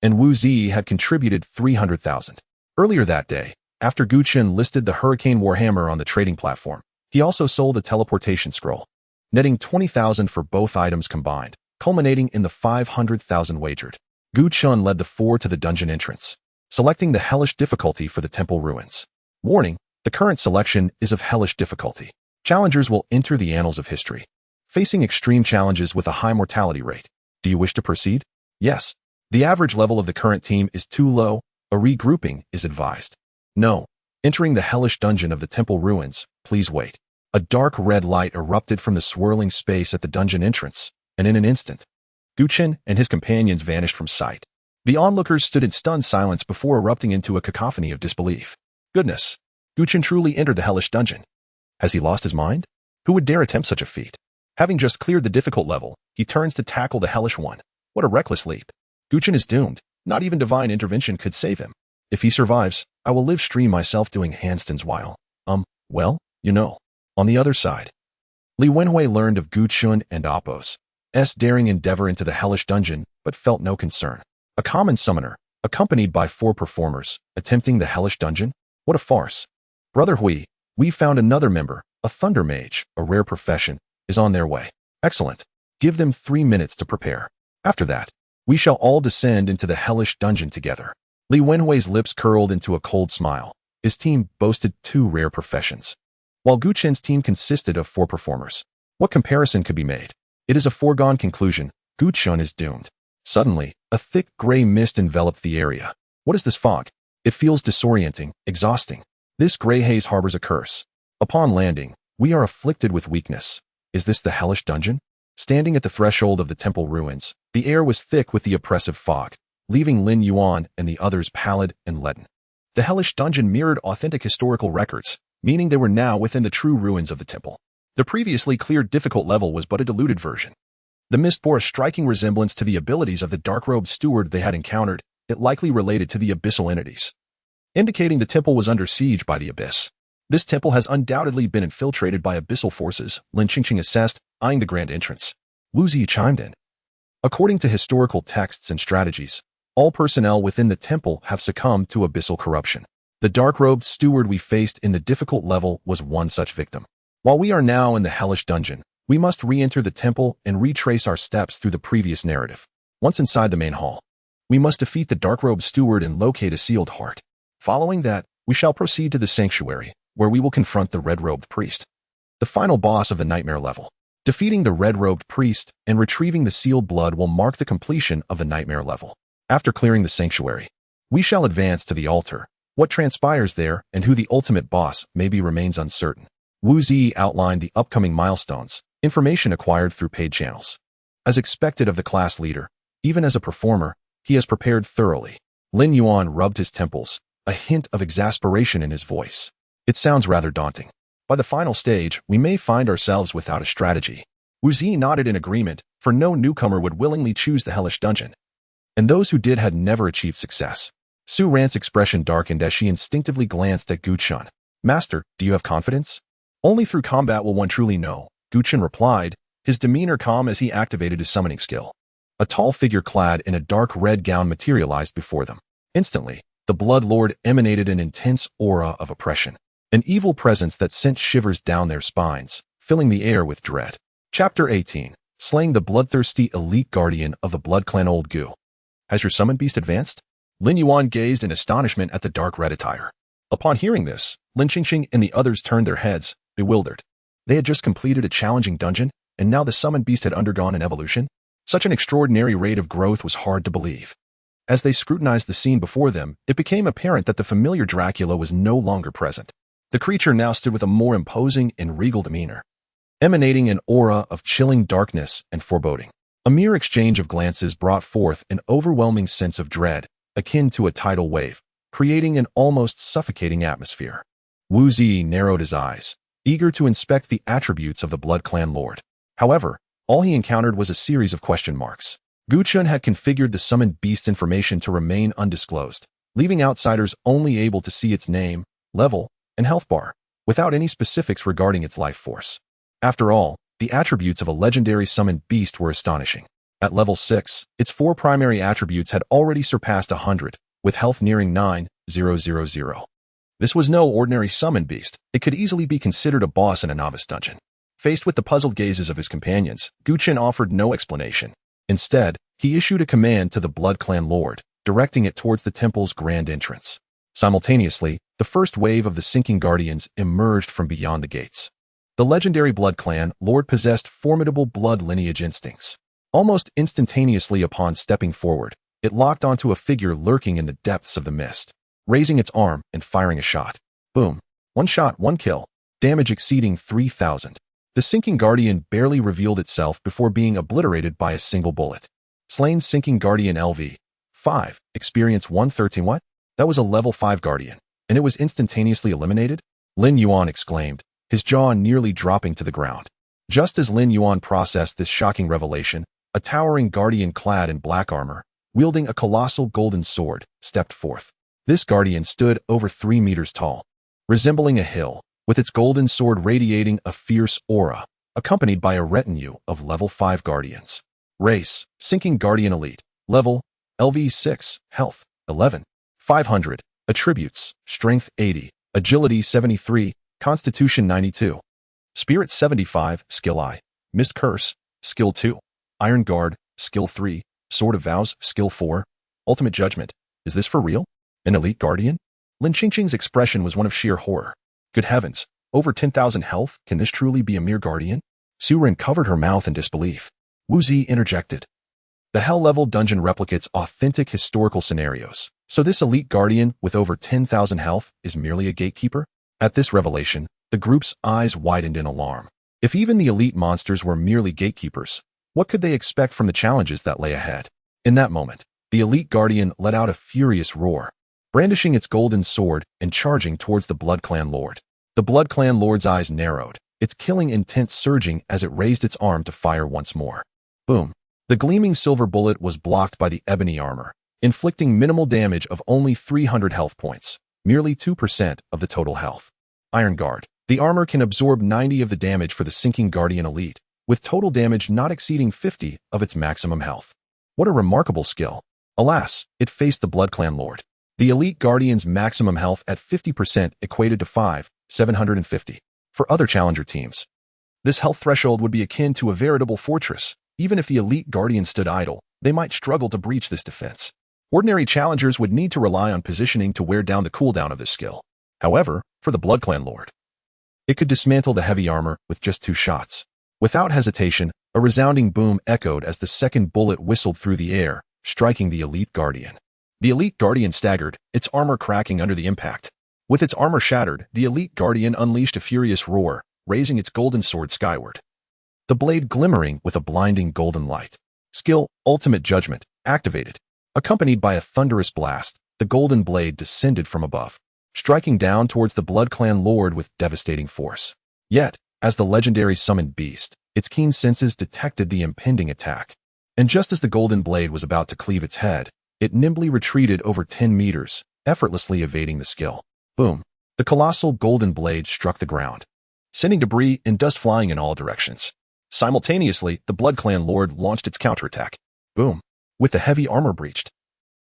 and Wu Zi had contributed 300,000. Earlier that day, after Gu Chen listed the Hurricane Warhammer on the trading platform, he also sold a teleportation scroll, netting 20,000 for both items combined, culminating in the 500,000 wagered. Gu Chen led the four to the dungeon entrance, selecting the hellish difficulty for the temple ruins. Warning, the current selection is of hellish difficulty. Challengers will enter the annals of history, facing extreme challenges with a high mortality rate. Do you wish to proceed? Yes. The average level of the current team is too low. A regrouping is advised. No. Entering the hellish dungeon of the temple ruins, please wait. A dark red light erupted from the swirling space at the dungeon entrance, and in an instant, Gu Chen and his companions vanished from sight. The onlookers stood in stunned silence before erupting into a cacophony of disbelief. Goodness! Gu Chen truly entered the hellish dungeon. Has he lost his mind? Who would dare attempt such a feat? Having just cleared the difficult level, he turns to tackle the hellish one. What a reckless leap. Gu Chen is doomed. Not even divine intervention could save him. If he survives, I will live stream myself doing handstands while, well, you know, on the other side. Li Wenhui learned of Gu Chen and Appo's daring endeavor into the hellish dungeon, but felt no concern. A common summoner, accompanied by 4 performers, attempting the hellish dungeon? What a farce. Brother Hui, we found another member, a thunder mage, a rare profession, is on their way. Excellent. Give them 3 minutes to prepare. After that, we shall all descend into the hellish dungeon together. Li Wenhui's lips curled into a cold smile. His team boasted 2 rare professions, while Gu Chen's team consisted of 4 performers. What comparison could be made? It is a foregone conclusion. Gu Chen is doomed. Suddenly, a thick gray mist enveloped the area. What is this fog? It feels disorienting, exhausting. This gray haze harbors a curse. Upon landing, we are afflicted with weakness. Is this the hellish dungeon? Standing at the threshold of the temple ruins, the air was thick with the oppressive fog, leaving Lin Yuan and the others pallid and leaden. The hellish dungeon mirrored authentic historical records, meaning they were now within the true ruins of the temple. The previously cleared difficult level was but a diluted version. The mist bore a striking resemblance to the abilities of the dark-robed steward they had encountered, it likely related to the abyssal entities, indicating the temple was under siege by the abyss. This temple has undoubtedly been infiltrated by abyssal forces, Lin Qingqing assessed, eyeing the grand entrance. Wu Zi chimed in. According to historical texts and strategies, all personnel within the temple have succumbed to abyssal corruption. The dark-robed steward we faced in the difficult level was one such victim. While we are now in the hellish dungeon, we must re-enter the temple and retrace our steps through the previous narrative. Once inside the main hall, we must defeat the dark-robed steward and locate a sealed heart. Following that, we shall proceed to the sanctuary, where we will confront the red-robed priest, the final boss of the nightmare level. Defeating the red-robed priest and retrieving the sealed blood will mark the completion of the nightmare level. After clearing the sanctuary, we shall advance to the altar. What transpires there and who the ultimate boss may be remains uncertain. Wu Zi outlined the upcoming milestones, Information acquired through paid channels. As expected of the class leader, even as a performer, he has prepared thoroughly. Lin Yuan rubbed his temples, a hint of exasperation in his voice. It sounds rather daunting. By the final stage, we may find ourselves without a strategy. Wu Zi nodded in agreement, for no newcomer would willingly choose the hellish dungeon. And those who did had never achieved success. Su Ran's expression darkened as she instinctively glanced at Gu Chen. Master, do you have confidence? Only through combat will one truly know, Gu Chen replied, his demeanor calm as he activated his summoning skill. A tall figure clad in a dark red gown materialized before them. Instantly, the Blood Lord emanated an intense aura of oppression, an evil presence that sent shivers down their spines, filling the air with dread. Chapter 18. Slaying the bloodthirsty elite guardian of the Blood Clan Old Gu. Has your summoned beast advanced? Lin Yuan gazed in astonishment at the dark red attire. Upon hearing this, Lin Qingqing and the others turned their heads, bewildered. They had just completed a challenging dungeon, and now the summoned beast had undergone an evolution? Such an extraordinary rate of growth was hard to believe. As they scrutinized the scene before them, it became apparent that the familiar Dracula was no longer present. The creature now stood with a more imposing and regal demeanor, emanating an aura of chilling darkness and foreboding. A mere exchange of glances brought forth an overwhelming sense of dread, akin to a tidal wave, creating an almost suffocating atmosphere. Wu Zi narrowed his eyes, eager to inspect the attributes of the Blood Clan Lord. However, all he encountered was a series of question marks. Gu Chen had configured the summoned beast's information to remain undisclosed, leaving outsiders only able to see its name, level, and health bar, without any specifics regarding its life force. After all, the attributes of a legendary summoned beast were astonishing. At level 6, its 4 primary attributes had already surpassed 100, with health nearing 9,000. This was no ordinary summoned beast. It could easily be considered a boss in a novice dungeon. Faced with the puzzled gazes of his companions, Gu Chen offered no explanation. Instead, he issued a command to the Blood Clan Lord, directing it towards the temple's grand entrance. Simultaneously, the first wave of the sinking guardians emerged from beyond the gates. The legendary Blood Clan Lord possessed formidable blood lineage instincts. Almost instantaneously upon stepping forward, it locked onto a figure lurking in the depths of the mist, raising its arm and firing a shot. Boom. One shot, one kill. Damage exceeding 3,000. The sinking guardian barely revealed itself before being obliterated by a single bullet. Slain sinking guardian LV. 5. Experience 113. What? That was a level 5 guardian, and it was instantaneously eliminated? Lin Yuan exclaimed, his jaw nearly dropping to the ground. Just as Lin Yuan processed this shocking revelation, a towering guardian clad in black armor, wielding a colossal golden sword, stepped forth. This guardian stood over 3 meters tall, resembling a hill, with its golden sword radiating a fierce aura, accompanied by a retinue of level 5 guardians. Race, Sinking Guardian Elite. Level, LV6, Health, 11. 500. Attributes, Strength 80, Agility 73, Constitution 92. Spirit 75, Skill I. Mist Curse, Skill 2. Iron Guard, Skill 3. Sword of Vows, Skill 4. Ultimate Judgment. Is this for real? An elite guardian? Lin Qingqing's expression was one of sheer horror. Good heavens, over 10,000 health? Can this truly be a mere guardian? Su Ren covered her mouth in disbelief. Wu Zi interjected. The hell-level dungeon replicates authentic historical scenarios. So this elite guardian with over 10,000 health is merely a gatekeeper? At this revelation, the group's eyes widened in alarm. If even the elite monsters were merely gatekeepers, what could they expect from the challenges that lay ahead? In that moment, the elite guardian let out a furious roar, brandishing its golden sword and charging towards the Blood Clan Lord. The Blood Clan Lord's eyes narrowed, its killing intent surging as it raised its arm to fire once more. Boom. The gleaming silver bullet was blocked by the ebony armor, inflicting minimal damage of only 300 health points, merely 2% of the total health. Iron Guard. The armor can absorb 90 of the damage for the Sinking Guardian Elite, with total damage not exceeding 50 of its maximum health. What a remarkable skill. Alas, it faced the Blood Clan Lord. The Elite Guardian's maximum health at 50% equated to 5,750. For other challenger teams, this health threshold would be akin to a veritable fortress. Even if the Elite Guardian stood idle, they might struggle to breach this defense. Ordinary challengers would need to rely on positioning to wear down the cooldown of this skill. However, for the Blood Clan Lord, it could dismantle the heavy armor with just 2 shots. Without hesitation, a resounding boom echoed as the second bullet whistled through the air, striking the Elite Guardian. The Elite Guardian staggered, its armor cracking under the impact. With its armor shattered, the Elite Guardian unleashed a furious roar, raising its golden sword skyward. the blade glimmering with a blinding golden light. Skill, ultimate judgment, activated. Accompanied by a thunderous blast, the golden blade descended from above, striking down towards the Blood Clan Lord with devastating force. Yet, as the legendary summoned beast, its keen senses detected the impending attack. And just as the golden blade was about to cleave its head, it nimbly retreated over 10 meters, effortlessly evading the skill. Boom! The colossal golden blade struck the ground, sending debris and dust flying in all directions. Simultaneously, the Blood Clan Lord launched its counterattack. Boom! With the heavy armor breached.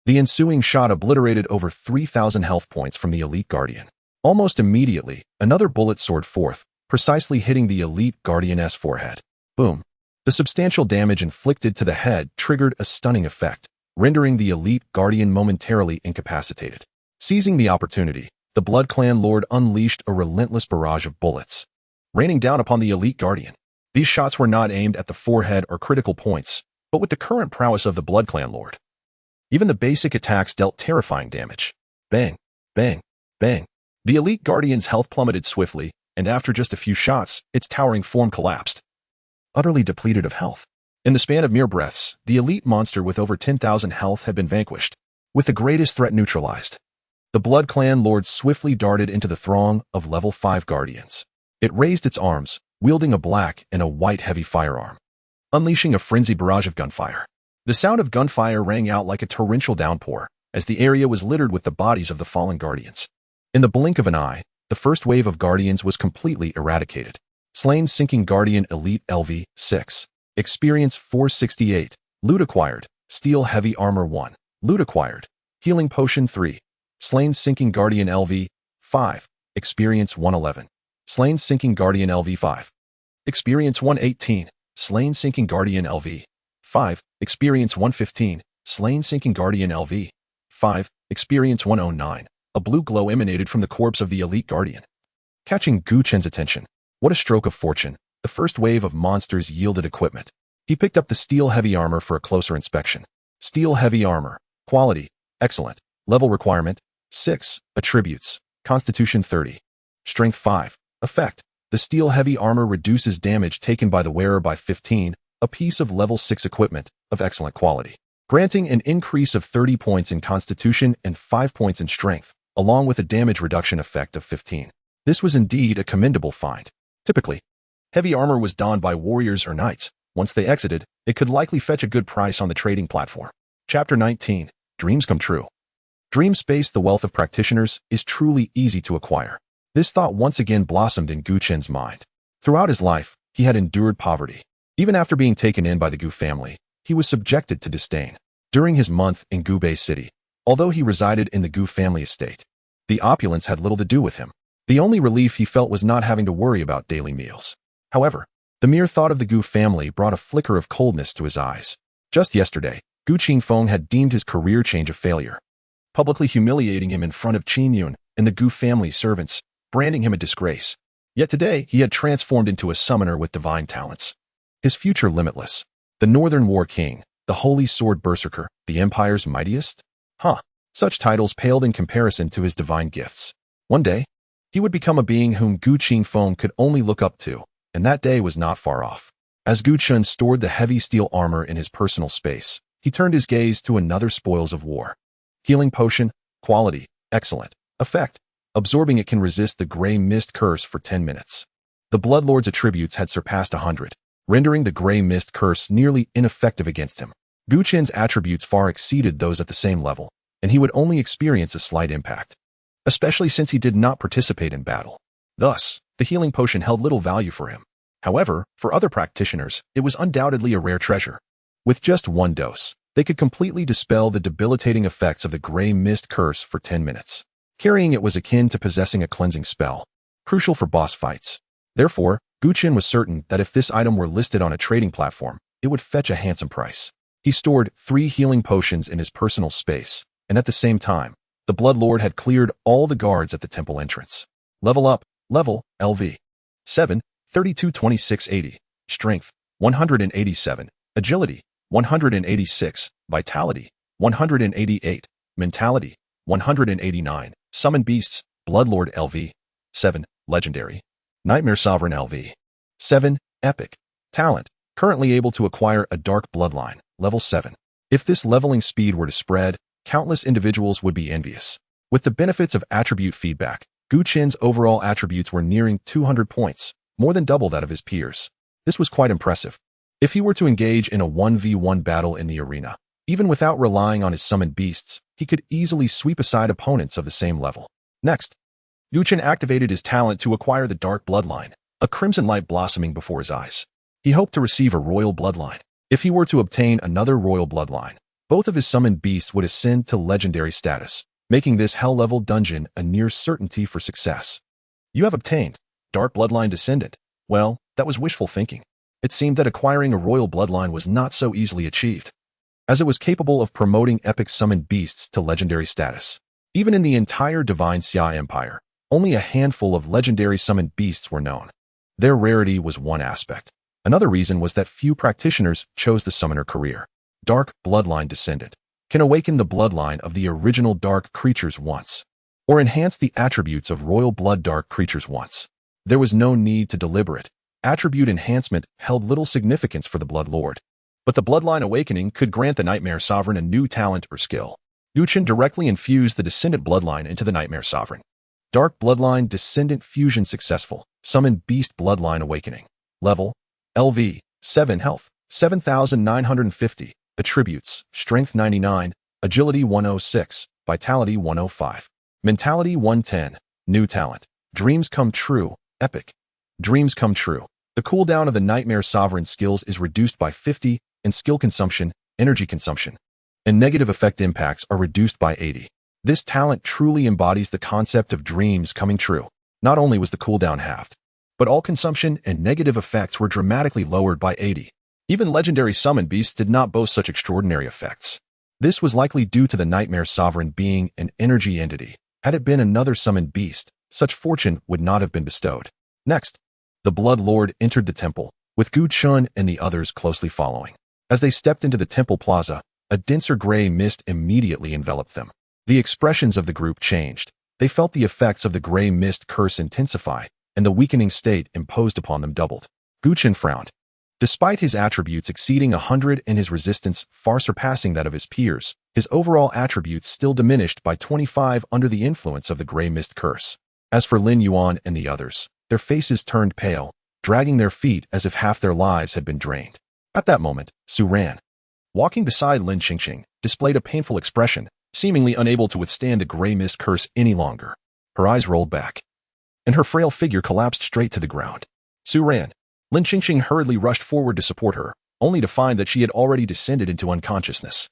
The ensuing shot obliterated over 3,000 health points from the Elite Guardian. Almost immediately, another bullet soared forth, precisely hitting the Elite Guardian's forehead. Boom! The substantial damage inflicted to the head triggered a stunning effect, rendering the Elite Guardian momentarily incapacitated. Seizing the opportunity, the Blood Clan Lord unleashed a relentless barrage of bullets, raining down upon the Elite Guardian. These shots were not aimed at the forehead or critical points, but with the current prowess of the Blood Clan Lord, even the basic attacks dealt terrifying damage. Bang, bang, bang. The Elite Guardian's health plummeted swiftly, and after just a few shots, its towering form collapsed, utterly depleted of health. In the span of mere breaths, the elite monster with over 10,000 health had been vanquished, with the greatest threat neutralized. The Blood Clan Lord swiftly darted into the throng of level 5 guardians. It raised its arms, wielding a black and a white heavy firearm, unleashing a frenzied barrage of gunfire. The sound of gunfire rang out like a torrential downpour, as the area was littered with the bodies of the fallen guardians. In the blink of an eye, the first wave of guardians was completely eradicated. Slain Sinking Guardian Elite LV 6. Experience 468. Loot acquired. Steel Heavy Armor 1. Loot acquired. Healing Potion 3. Slain Sinking Guardian LV 5. Experience 111. Slain Sinking Guardian LV 5. Experience 118. Slain Sinking Guardian LV 5. Experience 115. Slain Sinking Guardian LV 5. Experience 109. A blue glow emanated from the corpse of the Elite Guardian, catching Gu Chen's attention. What a stroke of fortune. The first wave of monsters yielded equipment. He picked up the Steel Heavy Armor for a closer inspection. Steel Heavy Armor. Quality. Excellent. Level requirement. 6. Attributes. Constitution 30. Strength 5. Effect. The Steel Heavy Armor reduces damage taken by the wearer by 15, a piece of level 6 equipment of excellent quality, granting an increase of 30 points in Constitution and 5 points in Strength, along with a damage reduction effect of 15. This was indeed a commendable find. Typically, heavy armor was donned by warriors or knights. Once they exited, it could likely fetch a good price on the trading platform. Chapter 19. Dreams Come True. Dream space. The wealth of practitioners is truly easy to acquire. This thought once again blossomed in Gu Chen's mind. Throughout his life, he had endured poverty. Even after being taken in by the Gu family, he was subjected to disdain. During his month in Gu Bay City, although he resided in the Gu family estate, the opulence had little to do with him. The only relief he felt was not having to worry about daily meals. However, the mere thought of the Gu family brought a flicker of coldness to his eyes. Just yesterday, Gu Qingfeng had deemed his career change a failure, publicly humiliating him in front of Qin Yun and the Gu family servants, branding him a disgrace. Yet today, he had transformed into a summoner with divine talents. His future limitless. The Northern War King, the Holy Sword Berserker, the Empire's mightiest? Such titles paled in comparison to his divine gifts. One day, he would become a being whom Gu Qingfeng could only look up to, and that day was not far off. As Gu Chen stored the heavy steel armor in his personal space, he turned his gaze to another spoils of war. Healing Potion. Quality. Excellent. Effect. Absorbing it can resist the gray mist curse for 10 minutes. The Bloodlord's attributes had surpassed 100, rendering the gray mist curse nearly ineffective against him. Gu Chen's attributes far exceeded those at the same level, and he would only experience a slight impact, especially since he did not participate in battle. Thus, the healing potion held little value for him. However, for other practitioners, it was undoubtedly a rare treasure. With just one dose, they could completely dispel the debilitating effects of the gray mist curse for 10 minutes. Carrying it was akin to possessing a cleansing spell, crucial for boss fights. Therefore, Gu Chen was certain that if this item were listed on a trading platform, it would fetch a handsome price. He stored 3 healing potions in his personal space, and at the same time, the Bloodlord had cleared all the guards at the temple entrance. Level up. Level, LV. 7, 32 26 80. Strength, 187. Agility, 186. Vitality, 188. Mentality, 189. Summon Beasts, Bloodlord LV. 7, Legendary. Nightmare Sovereign LV. 7, Epic. Talent. Currently able to acquire a dark bloodline, level 7. If this leveling speed were to spread, countless individuals would be envious. With the benefits of attribute feedback, Gu Chen's overall attributes were nearing 200 points, more than double that of his peers. This was quite impressive. If he were to engage in a 1v1 battle in the arena, even without relying on his summoned beasts, he could easily sweep aside opponents of the same level. Next, Gu Chen activated his talent to acquire the dark bloodline, a crimson light blossoming before his eyes. He hoped to receive a royal bloodline. If he were to obtain another royal bloodline, both of his summoned beasts would ascend to legendary status, making this hell-level dungeon a near certainty for success. You have obtained Dark Bloodline Descendant. Well, that was wishful thinking. It seemed that acquiring a royal bloodline was not so easily achieved, as it was capable of promoting epic summoned beasts to legendary status. Even in the entire Divine Xia Empire, only a handful of legendary summoned beasts were known. Their rarity was one aspect. Another reason was that few practitioners chose the summoner career. Dark Bloodline Descendant can awaken the bloodline of the original dark creatures once, or enhance the attributes of royal blood dark creatures once. There was no need to deliberate. Attribute enhancement held little significance for the Blood Lord. But the Bloodline Awakening could grant the Nightmare Sovereign a new talent or skill. Gu Chen directly infused the Descendant Bloodline into the Nightmare Sovereign. Dark Bloodline Descendant Fusion successful. Summon Beast Bloodline Awakening. Level LV 7 Health 7,950. Attributes, Strength 99, Agility 106, Vitality 105, Mentality 110, New Talent, Dreams Come True, Epic. Dreams Come True. The cooldown of the Nightmare Sovereign skills is reduced by 50, and skill consumption, energy consumption, and negative effect impacts are reduced by 80. This talent truly embodies the concept of dreams coming true. Not only was the cooldown halved, but all consumption and negative effects were dramatically lowered by 80. Even legendary summoned beasts did not boast such extraordinary effects. This was likely due to the Nightmare Sovereign being an energy entity. Had it been another summoned beast, such fortune would not have been bestowed. Next, the Blood Lord entered the temple, with Gu Chen and the others closely following. As they stepped into the temple plaza, a denser gray mist immediately enveloped them. The expressions of the group changed. They felt the effects of the gray mist curse intensify, and the weakening state imposed upon them doubled. Gu Chen frowned. Despite his attributes exceeding 100 and his resistance far surpassing that of his peers, his overall attributes still diminished by 25 under the influence of the gray mist curse. As for Lin Yuan and the others, their faces turned pale, dragging their feet as if half their lives had been drained. At that moment, Su Ran, walking beside Lin Qingqing, displayed a painful expression, seemingly unable to withstand the gray mist curse any longer. Her eyes rolled back, and her frail figure collapsed straight to the ground. Su Ran. Lin Qingqing hurriedly rushed forward to support her, only to find that she had already descended into unconsciousness.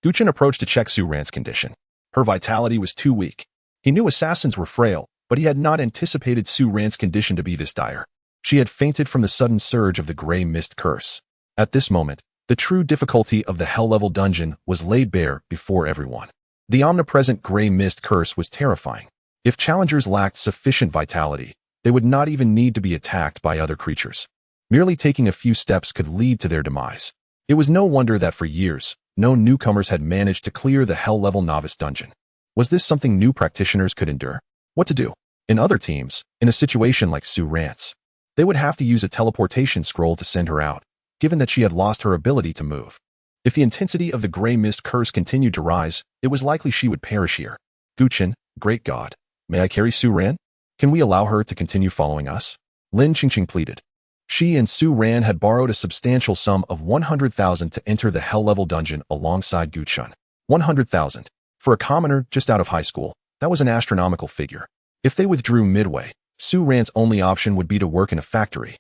Gu Chen approached to check Su Ran's condition. Her vitality was too weak. He knew assassins were frail, but he had not anticipated Su Ran's condition to be this dire. She had fainted from the sudden surge of the gray mist curse. At this moment, the true difficulty of the hell-level dungeon was laid bare before everyone. The omnipresent gray mist curse was terrifying. If challengers lacked sufficient vitality, they would not even need to be attacked by other creatures. Merely taking a few steps could lead to their demise. It was no wonder that for years, no newcomers had managed to clear the hell-level novice dungeon. Was this something new practitioners could endure? What to do? In other teams, in a situation like Su Ran's, they would have to use a teleportation scroll to send her out, given that she had lost her ability to move. If the intensity of the gray mist curse continued to rise, it was likely she would perish here. Gu Chen, great God, may I carry Su Ran? Can we allow her to continue following us? Lin Qingqing pleaded. She and Su Ran had borrowed a substantial sum of 100,000 to enter the hell-level dungeon alongside Gu Chen. 100,000. For a commoner just out of high school, that was an astronomical figure. If they withdrew midway, Su Ran's only option would be to work in a factory,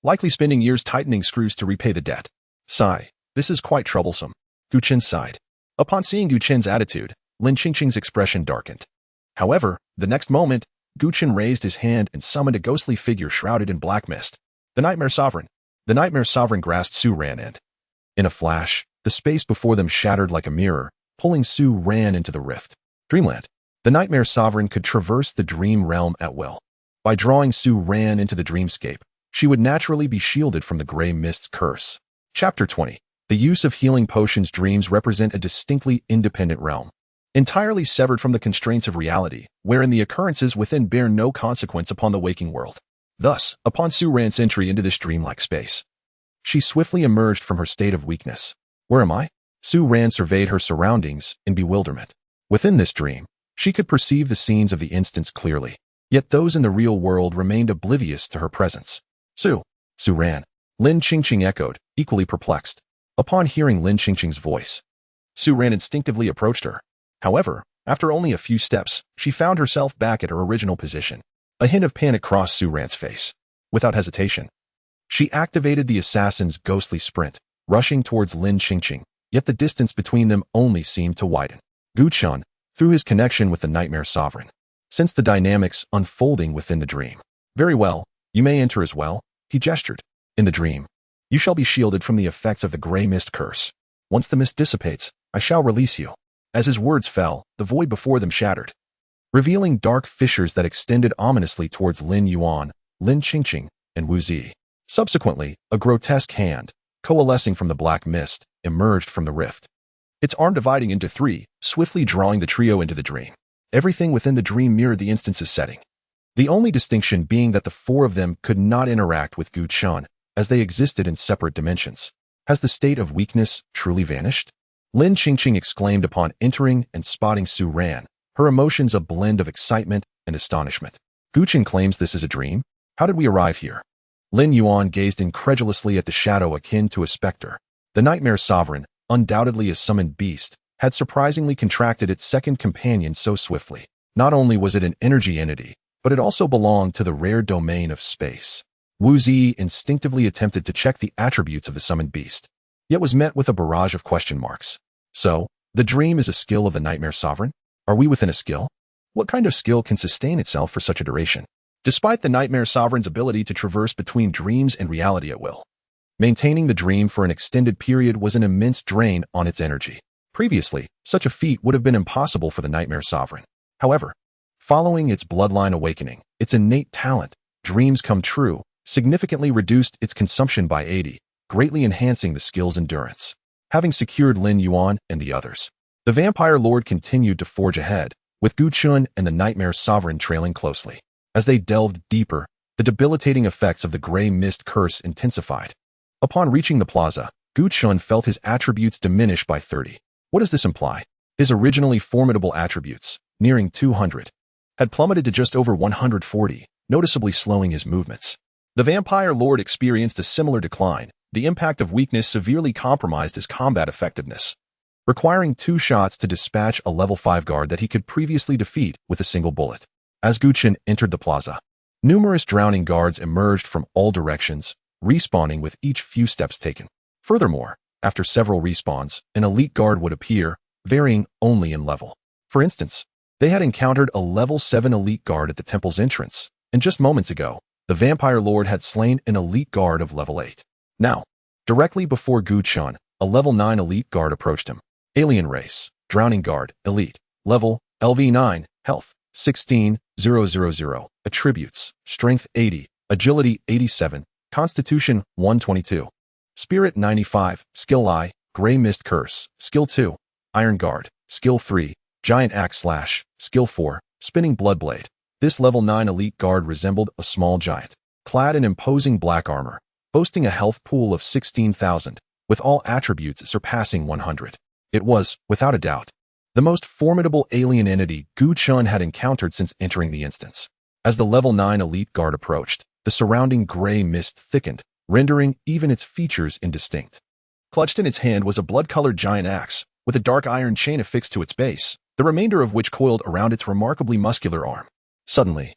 likely spending years tightening screws to repay the debt. Sigh. This is quite troublesome. Gu Chen sighed. Upon seeing Gu Chen's attitude, Lin Qingqing's expression darkened. However, the next moment, Gu Chen raised his hand and summoned a ghostly figure shrouded in black mist. The Nightmare Sovereign. The Nightmare Sovereign grasped Su Ran and, in a flash, the space before them shattered like a mirror, pulling Su Ran into the rift. Dreamland. The Nightmare Sovereign could traverse the dream realm at will. By drawing Su Ran into the dreamscape, she would naturally be shielded from the gray mist's curse. Chapter 20. The use of healing potions. Dreams represent a distinctly independent realm, entirely severed from the constraints of reality, wherein the occurrences within bear no consequence upon the waking world. Thus, upon Su Ran's entry into this dreamlike space, she swiftly emerged from her state of weakness. Where am I? Su Ran surveyed her surroundings in bewilderment. Within this dream, she could perceive the scenes of the instance clearly, yet those in the real world remained oblivious to her presence. Su Ran. Lin Qingqing echoed, equally perplexed. Upon hearing Lin Qingqing's voice, Su Ran instinctively approached her. However, after only a few steps, she found herself back at her original position. A hint of panic crossed Su Ran's face. Without hesitation, she activated the assassin's ghostly sprint, rushing towards Lin Qingqing, yet the distance between them only seemed to widen. Gu Chen, through his connection with the Nightmare Sovereign, sensed the dynamics unfolding within the dream. Very well, you may enter as well, he gestured. In the dream, you shall be shielded from the effects of the gray mist curse. Once the mist dissipates, I shall release you. As his words fell, the void before them shattered, revealing dark fissures that extended ominously towards Lin Yuan, Lin Qingqing, and Wu Zi. Subsequently, a grotesque hand, coalescing from the black mist, emerged from the rift. Its arm dividing into three, swiftly drawing the trio into the dream. Everything within the dream mirrored the instance's setting. The only distinction being that the four of them could not interact with Gu Chen, as they existed in separate dimensions. Has the state of weakness truly vanished? Lin Qingqing exclaimed upon entering and spotting Su Ran, her emotions a blend of excitement and astonishment. Gu Chen claims this is a dream? How did we arrive here? Lin Yuan gazed incredulously at the shadow akin to a specter. The Nightmare Sovereign, undoubtedly a summoned beast, had surprisingly contracted its second companion so swiftly. Not only was it an energy entity, but it also belonged to the rare domain of space. Wu Zi instinctively attempted to check the attributes of the summoned beast, yet was met with a barrage of question marks. So, the dream is a skill of the Nightmare Sovereign? Are we within a skill? What kind of skill can sustain itself for such a duration? Despite the Nightmare Sovereign's ability to traverse between dreams and reality at will, maintaining the dream for an extended period was an immense drain on its energy. Previously, such a feat would have been impossible for the Nightmare Sovereign. However, following its bloodline awakening, its innate talent, dreams come true, significantly reduced its consumption by 80, greatly enhancing the skill's endurance. Having secured Lin Yuan and the others, the Vampire Lord continued to forge ahead, with Gu Chen and the Nightmare Sovereign trailing closely. As they delved deeper, the debilitating effects of the gray mist curse intensified. Upon reaching the plaza, Gu Chen felt his attributes diminish by 30. What does this imply? His originally formidable attributes, nearing 200, had plummeted to just over 140, noticeably slowing his movements. The Vampire Lord experienced a similar decline. The impact of weakness severely compromised his combat effectiveness, requiring 2 shots to dispatch a level 5 guard that he could previously defeat with a single bullet. As Gu Chen entered the plaza, numerous drowning guards emerged from all directions, respawning with each few steps taken. Furthermore, after several respawns, an elite guard would appear, varying only in level. For instance, they had encountered a level 7 elite guard at the temple's entrance, and just moments ago, the Vampire Lord had slain an elite guard of level 8. Now, directly before Gu Chen, a level 9 elite guard approached him. Alien race, drowning guard, elite, level, LV9, health, 16,000, attributes, strength 80, agility 87, constitution 122, spirit 95, skill I, gray mist curse, skill 2, iron guard, skill 3, giant axe slash, skill 4, spinning blood blade. This level 9 elite guard resembled a small giant, clad in imposing black armor, boasting a health pool of 16,000, with all attributes surpassing 100. It was, without a doubt, the most formidable alien entity Gu Chen had encountered since entering the instance. As the level 9 elite guard approached, the surrounding gray mist thickened, rendering even its features indistinct. Clutched in its hand was a blood-colored giant axe, with a dark iron chain affixed to its base, the remainder of which coiled around its remarkably muscular arm. Suddenly,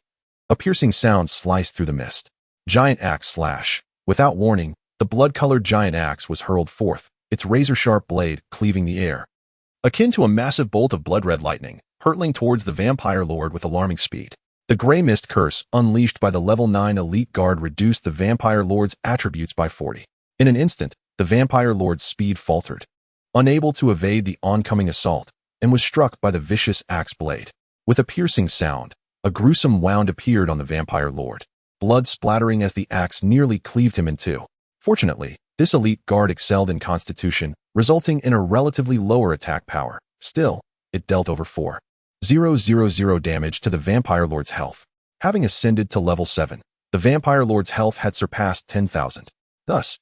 a piercing sound sliced through the mist. Giant axe slash. Without warning, the blood-colored giant axe was hurled forth, its razor-sharp blade cleaving the air, akin to a massive bolt of blood-red lightning, hurtling towards the Vampire Lord with alarming speed. The gray mist curse unleashed by the level 9 elite guard reduced the Vampire Lord's attributes by 40. In an instant, the Vampire Lord's speed faltered, unable to evade the oncoming assault, and was struck by the vicious axe blade. With a piercing sound, a gruesome wound appeared on the Vampire Lord, blood splattering as the axe nearly cleaved him in two. Fortunately, this elite guard excelled in constitution, resulting in a relatively lower attack power. Still, it dealt over 4,000 damage to the Vampire Lord's health. Having ascended to level 7, the Vampire Lord's health had surpassed 10,000. Thus,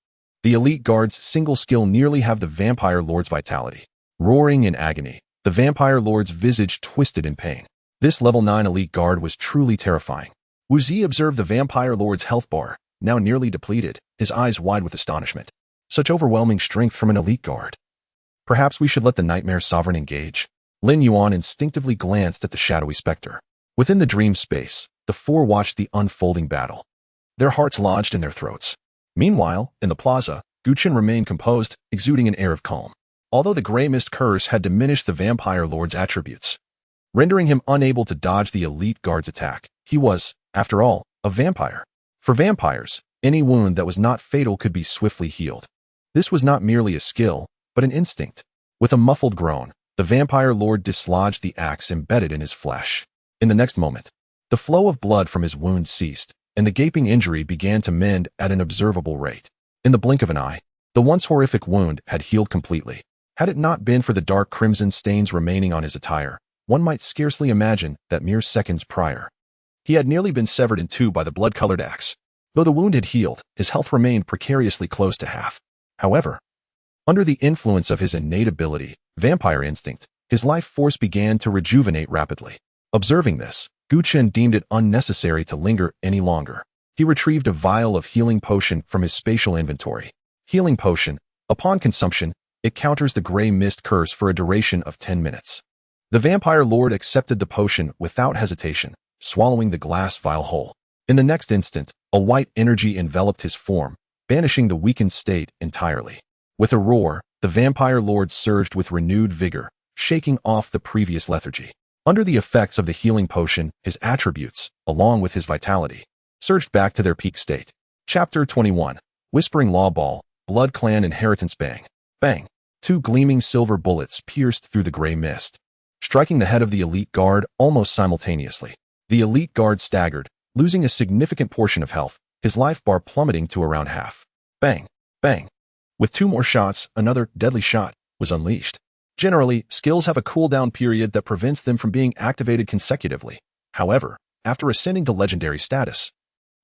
The elite guard's single skill nearly halved the vampire lord's vitality. Roaring in agony, the vampire lord's visage twisted in pain. This level 9 elite guard was truly terrifying. Wu Zi observed the vampire lord's health bar, now nearly depleted, his eyes wide with astonishment. Such overwhelming strength from an elite guard. Perhaps we should let the Nightmare Sovereign engage. Lin Yuan instinctively glanced at the shadowy specter. Within the dream space, the four watched the unfolding battle. Their hearts lodged in their throats. Meanwhile, in the plaza, Gu Chen remained composed, exuding an air of calm. Although the gray mist curse had diminished the vampire lord's attributes, rendering him unable to dodge the elite guard's attack, he was, after all, a vampire. For vampires, any wound that was not fatal could be swiftly healed. This was not merely a skill, but an instinct. With a muffled groan, the vampire lord dislodged the axe embedded in his flesh. In the next moment, the flow of blood from his wound ceased, and the gaping injury began to mend at an observable rate. In the blink of an eye, the once horrific wound had healed completely. Had it not been for the dark crimson stains remaining on his attire, one might scarcely imagine that mere seconds prior, he had nearly been severed in two by the blood-colored axe. Though the wound had healed, his health remained precariously close to half. However, under the influence of his innate ability, vampire instinct, his life force began to rejuvenate rapidly. Observing this, Gu Chen deemed it unnecessary to linger any longer. He retrieved a vial of healing potion from his spatial inventory. Healing potion, upon consumption, it counters the gray mist curse for a duration of 10 minutes. The vampire lord accepted the potion without hesitation, swallowing the glass vial whole. In the next instant, a white energy enveloped his form, banishing the weakened state entirely. With a roar, the vampire lord surged with renewed vigor, shaking off the previous lethargy. Under the effects of the healing potion, his attributes, along with his vitality, surged back to their peak state. Chapter 21. Whispering Law Ball, Blood Clan Inheritance. Bang. Bang. Two gleaming silver bullets pierced through the gray mist, striking the head of the elite guard almost simultaneously. The elite guard staggered, losing a significant portion of health, his life bar plummeting to around half. Bang. Bang. With two more shots, another deadly shot was unleashed. Generally, skills have a cooldown period that prevents them from being activated consecutively. However, after ascending to legendary status,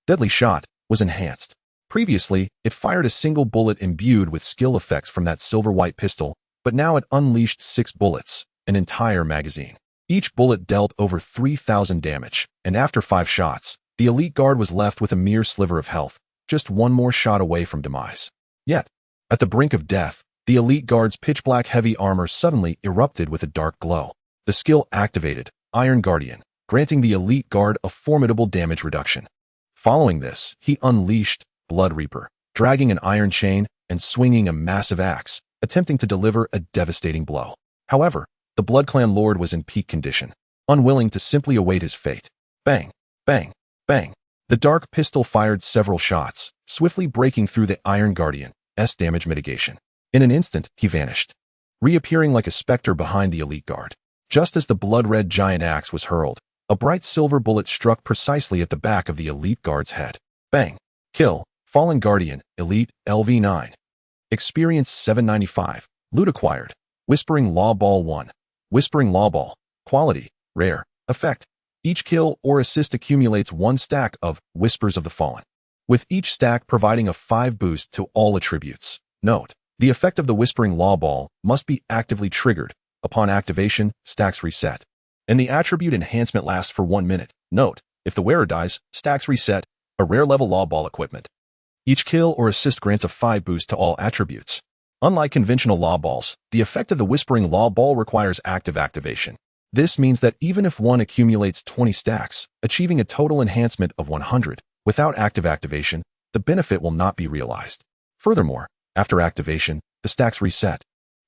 Deadly Shot was enhanced. Previously, it fired a single bullet imbued with skill effects from that silver-white pistol, but now it unleashed 6 bullets, an entire magazine. Each bullet dealt over 3,000 damage, and after 5 shots, the elite guard was left with a mere sliver of health, just one more shot away from demise. Yet, at the brink of death, the elite guard's pitch-black heavy armor suddenly erupted with a dark glow. The skill activated, Iron Guardian, granting the elite guard a formidable damage reduction. Following this, he unleashed Blood Reaper, dragging an iron chain and swinging a massive axe, attempting to deliver a devastating blow. However, the Blood Clan Lord was in peak condition, unwilling to simply await his fate. Bang, bang, bang. The dark pistol fired several shots, swiftly breaking through the Iron Guardian's damage mitigation. In an instant, he vanished, reappearing like a specter behind the elite guard. Just as the blood-red giant axe was hurled, a bright silver bullet struck precisely at the back of the elite guard's head. Bang. Kill. Fallen Guardian, Elite, LV9. Experience 795. Loot acquired. Whispering Law Ball 1. Whispering Law Ball. Quality, Rare. Effect. Each kill or assist accumulates 1 stack of Whispers of the Fallen, with each stack providing a 5 boost to all attributes. Note: the effect of the Whispering Law Ball must be actively triggered. Upon activation, stacks reset, and the attribute enhancement lasts for 1 minute. Note: if the wearer dies, stacks reset. A rare level Law Ball equipment. Each kill or assist grants a 5 boost to all attributes. Unlike conventional Law Balls, the effect of the Whispering Law Ball requires active activation. This means that even if one accumulates 20 stacks, achieving a total enhancement of 100, without active activation, the benefit will not be realized. Furthermore, after activation, the stacks reset,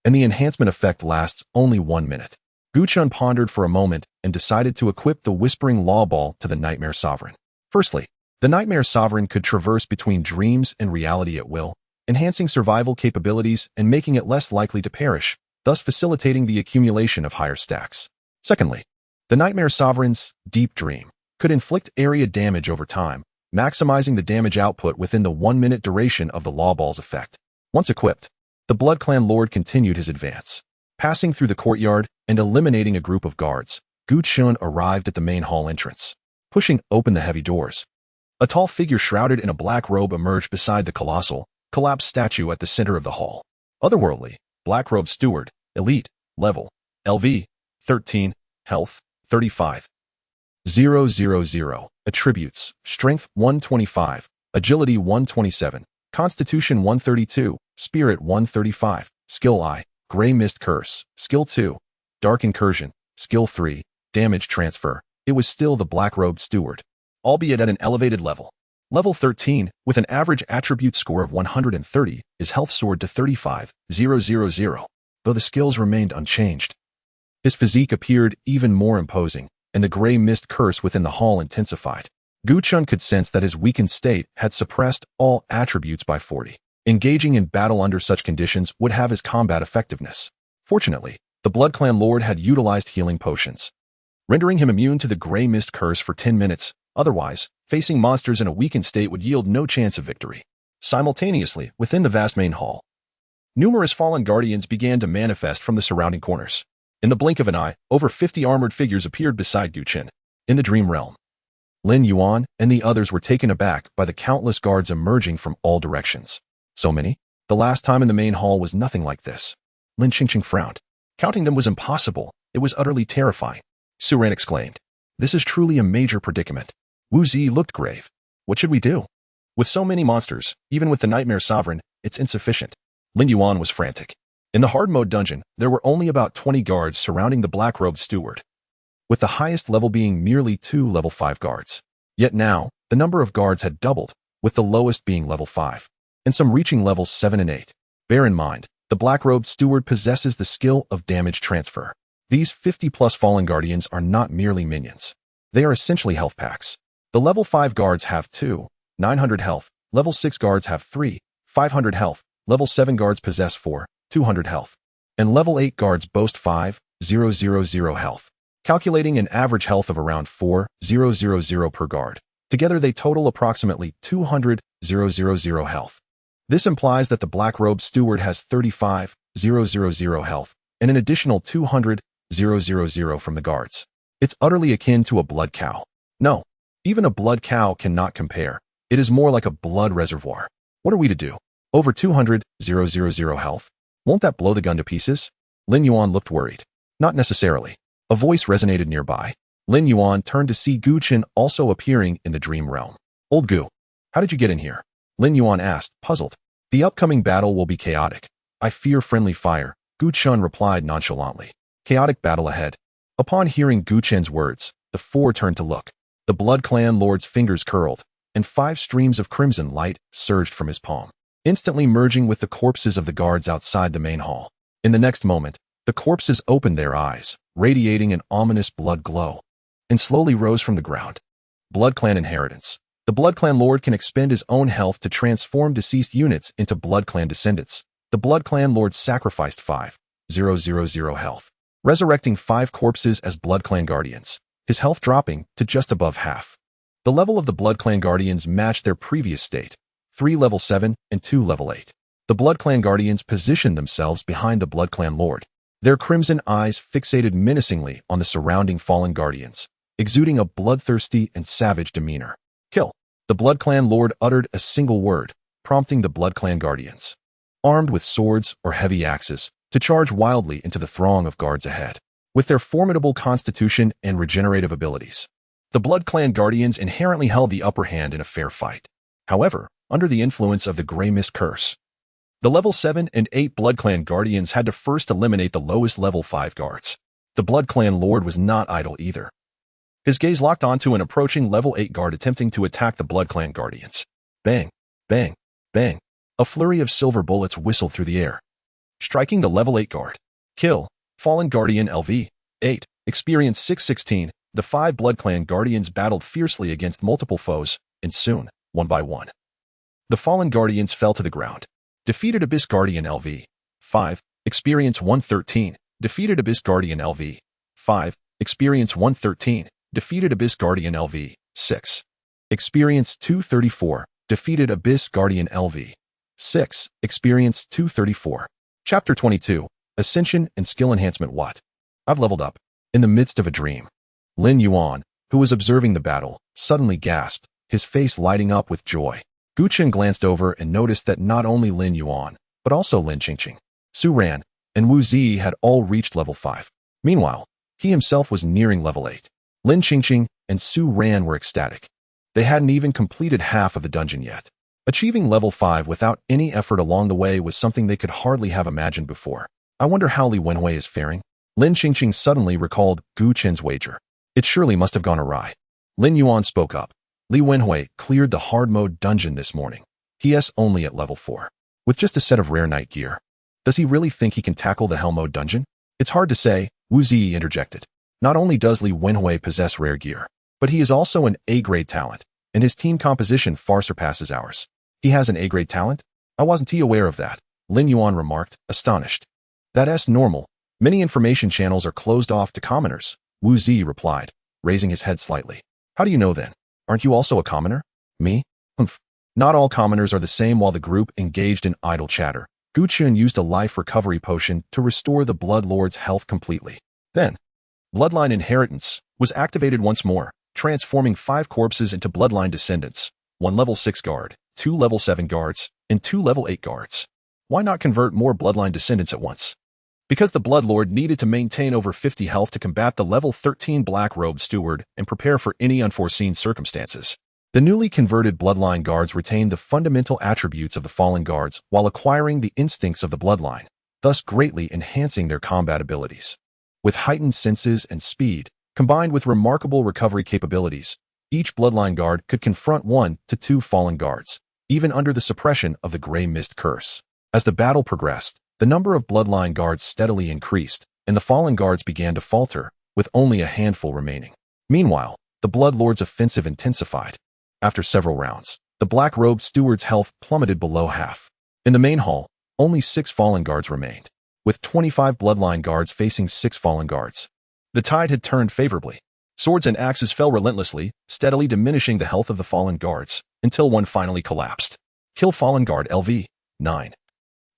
and the enhancement effect lasts only 1 minute. Gu Chen pondered for a moment and decided to equip the Whispering Law Ball to the Nightmare Sovereign. Firstly, the Nightmare Sovereign could traverse between dreams and reality at will, enhancing survival capabilities and making it less likely to perish, thus facilitating the accumulation of higher stacks. Secondly, the Nightmare Sovereign's Deep Dream could inflict area damage over time, maximizing the damage output within the 1-minute duration of the Law Ball's effect. Once equipped, the Blood Clan Lord continued his advance. Passing through the courtyard and eliminating a group of guards, Gu Chen arrived at the main hall entrance. Pushing open the heavy doors, a tall figure shrouded in a black robe emerged beside the colossal, collapsed statue at the center of the hall. Otherworldly, black-robed steward, elite, level, LV, 13, health, 35. 000, attributes, strength 125, agility 127, constitution 132, spirit 135, skill I, gray mist curse, skill 2, dark incursion, skill 3, damage transfer. It was still the black-robed steward, albeit at an elevated level. Level 13, with an average attribute score of 130, his health soared to 35,000, though the skills remained unchanged. His physique appeared even more imposing, and the gray mist curse within the hall intensified. Chen could sense that his weakened state had suppressed all attributes by 40. Engaging in battle under such conditions would have his combat effectiveness. Fortunately, the Blood Clan Lord had utilized healing potions, rendering him immune to the gray mist curse for 10 minutes. Otherwise, facing monsters in a weakened state would yield no chance of victory. Simultaneously, within the vast main hall, numerous fallen guardians began to manifest from the surrounding corners. In the blink of an eye, over 50 armored figures appeared beside Chen. In the dream realm, Lin Yuan and the others were taken aback by the countless guards emerging from all directions. So many? The last time in the main hall was nothing like this. Lin Qingqing frowned. Counting them was impossible. It was utterly terrifying. Su Ran exclaimed, "This is truly a major predicament." Wu Zi looked grave. "What should we do? With so many monsters, even with the Nightmare Sovereign, it's insufficient." Lin Yuan was frantic. In the hard mode dungeon, there were only about 20 guards surrounding the black-robed steward, with the highest level being merely 2 level 5 guards. Yet now, the number of guards had doubled, with the lowest being level 5, and some reaching levels 7 and 8. Bear in mind, the black-robed steward possesses the skill of damage transfer. These 50-plus fallen guardians are not merely minions. They are essentially health packs. The level 5 guards have 2, 900 health, level 6 guards have 3, 500 health, level 7 guards possess 4, 200 health, and level 8 guards boast 5,000 health, calculating an average health of around 4,000 per guard. Together they total approximately 200,000 health. This implies that the black-robed steward has 35,000 health, and an additional 200,000 from the guards. It's utterly akin to a blood cow. No, even a blood cow cannot compare. It is more like a blood reservoir. What are we to do? Over 200,000 health? Won't that blow the gun to pieces? Lin Yuan looked worried. Not necessarily. A voice resonated nearby. Lin Yuan turned to see Chen also appearing in the dream realm. "Old Gu, how did you get in here?" Lin Yuan asked, puzzled. "The upcoming battle will be chaotic. I fear friendly fire," Chen replied nonchalantly. "Chaotic battle ahead." Upon hearing Chen's words, the four turned to look. The Blood Clan Lord's fingers curled, and 5 streams of crimson light surged from his palm, instantly merging with the corpses of the guards outside the main hall. In the next moment, the corpses opened their eyes, radiating an ominous blood glow, and slowly rose from the ground. Blood Clan inheritance. The Blood Clan Lord can expend his own health to transform deceased units into Blood Clan descendants. The Blood Clan Lord sacrificed 5,000 health, resurrecting 5 corpses as Blood Clan Guardians, his health dropping to just above half. The level of the Blood Clan Guardians matched their previous state, 3 level 7 and 2 level 8. The Blood Clan Guardians positioned themselves behind the Blood Clan Lord, their crimson eyes fixated menacingly on the surrounding fallen guardians, exuding a bloodthirsty and savage demeanor. "Kill." The Blood Clan Lord uttered a single word, prompting the Blood Clan Guardians, armed with swords or heavy axes, to charge wildly into the throng of guards ahead. With their formidable constitution and regenerative abilities, the Blood Clan Guardians inherently held the upper hand in a fair fight. However, under the influence of the Grey Mist Curse, the level 7 and 8 Blood Clan Guardians had to first eliminate the lowest level 5 guards. The Blood Clan Lord was not idle either. His gaze locked onto an approaching level 8 guard attempting to attack the Blood Clan Guardians. Bang, bang, bang. A flurry of silver bullets whistled through the air, striking the level 8 guard. Kill. Fallen Guardian LV. 8. Experience 616. The 5 Blood Clan Guardians battled fiercely against multiple foes, and soon, one by one, the fallen Guardians fell to the ground. Defeated Abyss Guardian LV. 5. Experience 113. Defeated Abyss Guardian LV. 5. Experience 113. Defeated Abyss Guardian LV. 6. Experience 234. Defeated Abyss Guardian LV. 6. Experience 234. Chapter 22. Ascension and Skill Enhancement. What? I've leveled up. In the midst of a dream, Lin Yuan, who was observing the battle, suddenly gasped, his face lighting up with joy. Gu Chen glanced over and noticed that not only Lin Yuan, but also Lin Qingqing, Su Ran, and Wu Zi had all reached level 5. Meanwhile, he himself was nearing level 8. Lin Qingqing and Su Ran were ecstatic. They hadn't even completed half of the dungeon yet. Achieving level 5 without any effort along the way was something they could hardly have imagined before. I wonder how Li Wenhui is faring? Lin Qingqing suddenly recalled Gu Chen's wager. It surely must have gone awry. Lin Yuan spoke up. Li Wenhui cleared the hard mode dungeon this morning. He is only at level 4. With just a set of rare knight gear. Does he really think he can tackle the hell mode dungeon? It's hard to say, Wu Zi interjected. Not only does Li Wenhui possess rare gear, but he is also an A-grade talent, and his team composition far surpasses ours. He has an A-grade talent? I wasn't aware of that, Lin Yuan remarked, astonished. That's normal. Many information channels are closed off to commoners, Wu Zi replied, raising his head slightly. How do you know then? Aren't you also a commoner? Me? Humph. Not all commoners are the same. While the group engaged in idle chatter, Gu Chen used a life recovery potion to restore the Blood Lord's health completely. Then, bloodline inheritance was activated once more, transforming 5 corpses into bloodline descendants, 1 level 6 guard, 2 level 7 guards, and 2 level 8 guards. Why not convert more bloodline descendants at once? Because the Blood Lord needed to maintain over 50 health to combat the level 13 Black Robe Steward and prepare for any unforeseen circumstances. The newly converted bloodline guards retained the fundamental attributes of the fallen guards while acquiring the instincts of the bloodline, thus greatly enhancing their combat abilities. With heightened senses and speed, combined with remarkable recovery capabilities, each bloodline guard could confront 1 to 2 fallen guards, even under the suppression of the Grey Mist curse. As the battle progressed, the number of bloodline guards steadily increased, and the fallen guards began to falter, with only a handful remaining. Meanwhile, the Blood Lord's offensive intensified. After several rounds, the Black Robe Steward's health plummeted below half. In the main hall, only 6 fallen guards remained, with 25 bloodline guards facing 6 fallen guards. The tide had turned favorably. Swords and axes fell relentlessly, steadily diminishing the health of the fallen guards, until one finally collapsed. Kill Fallen Guard LV 9.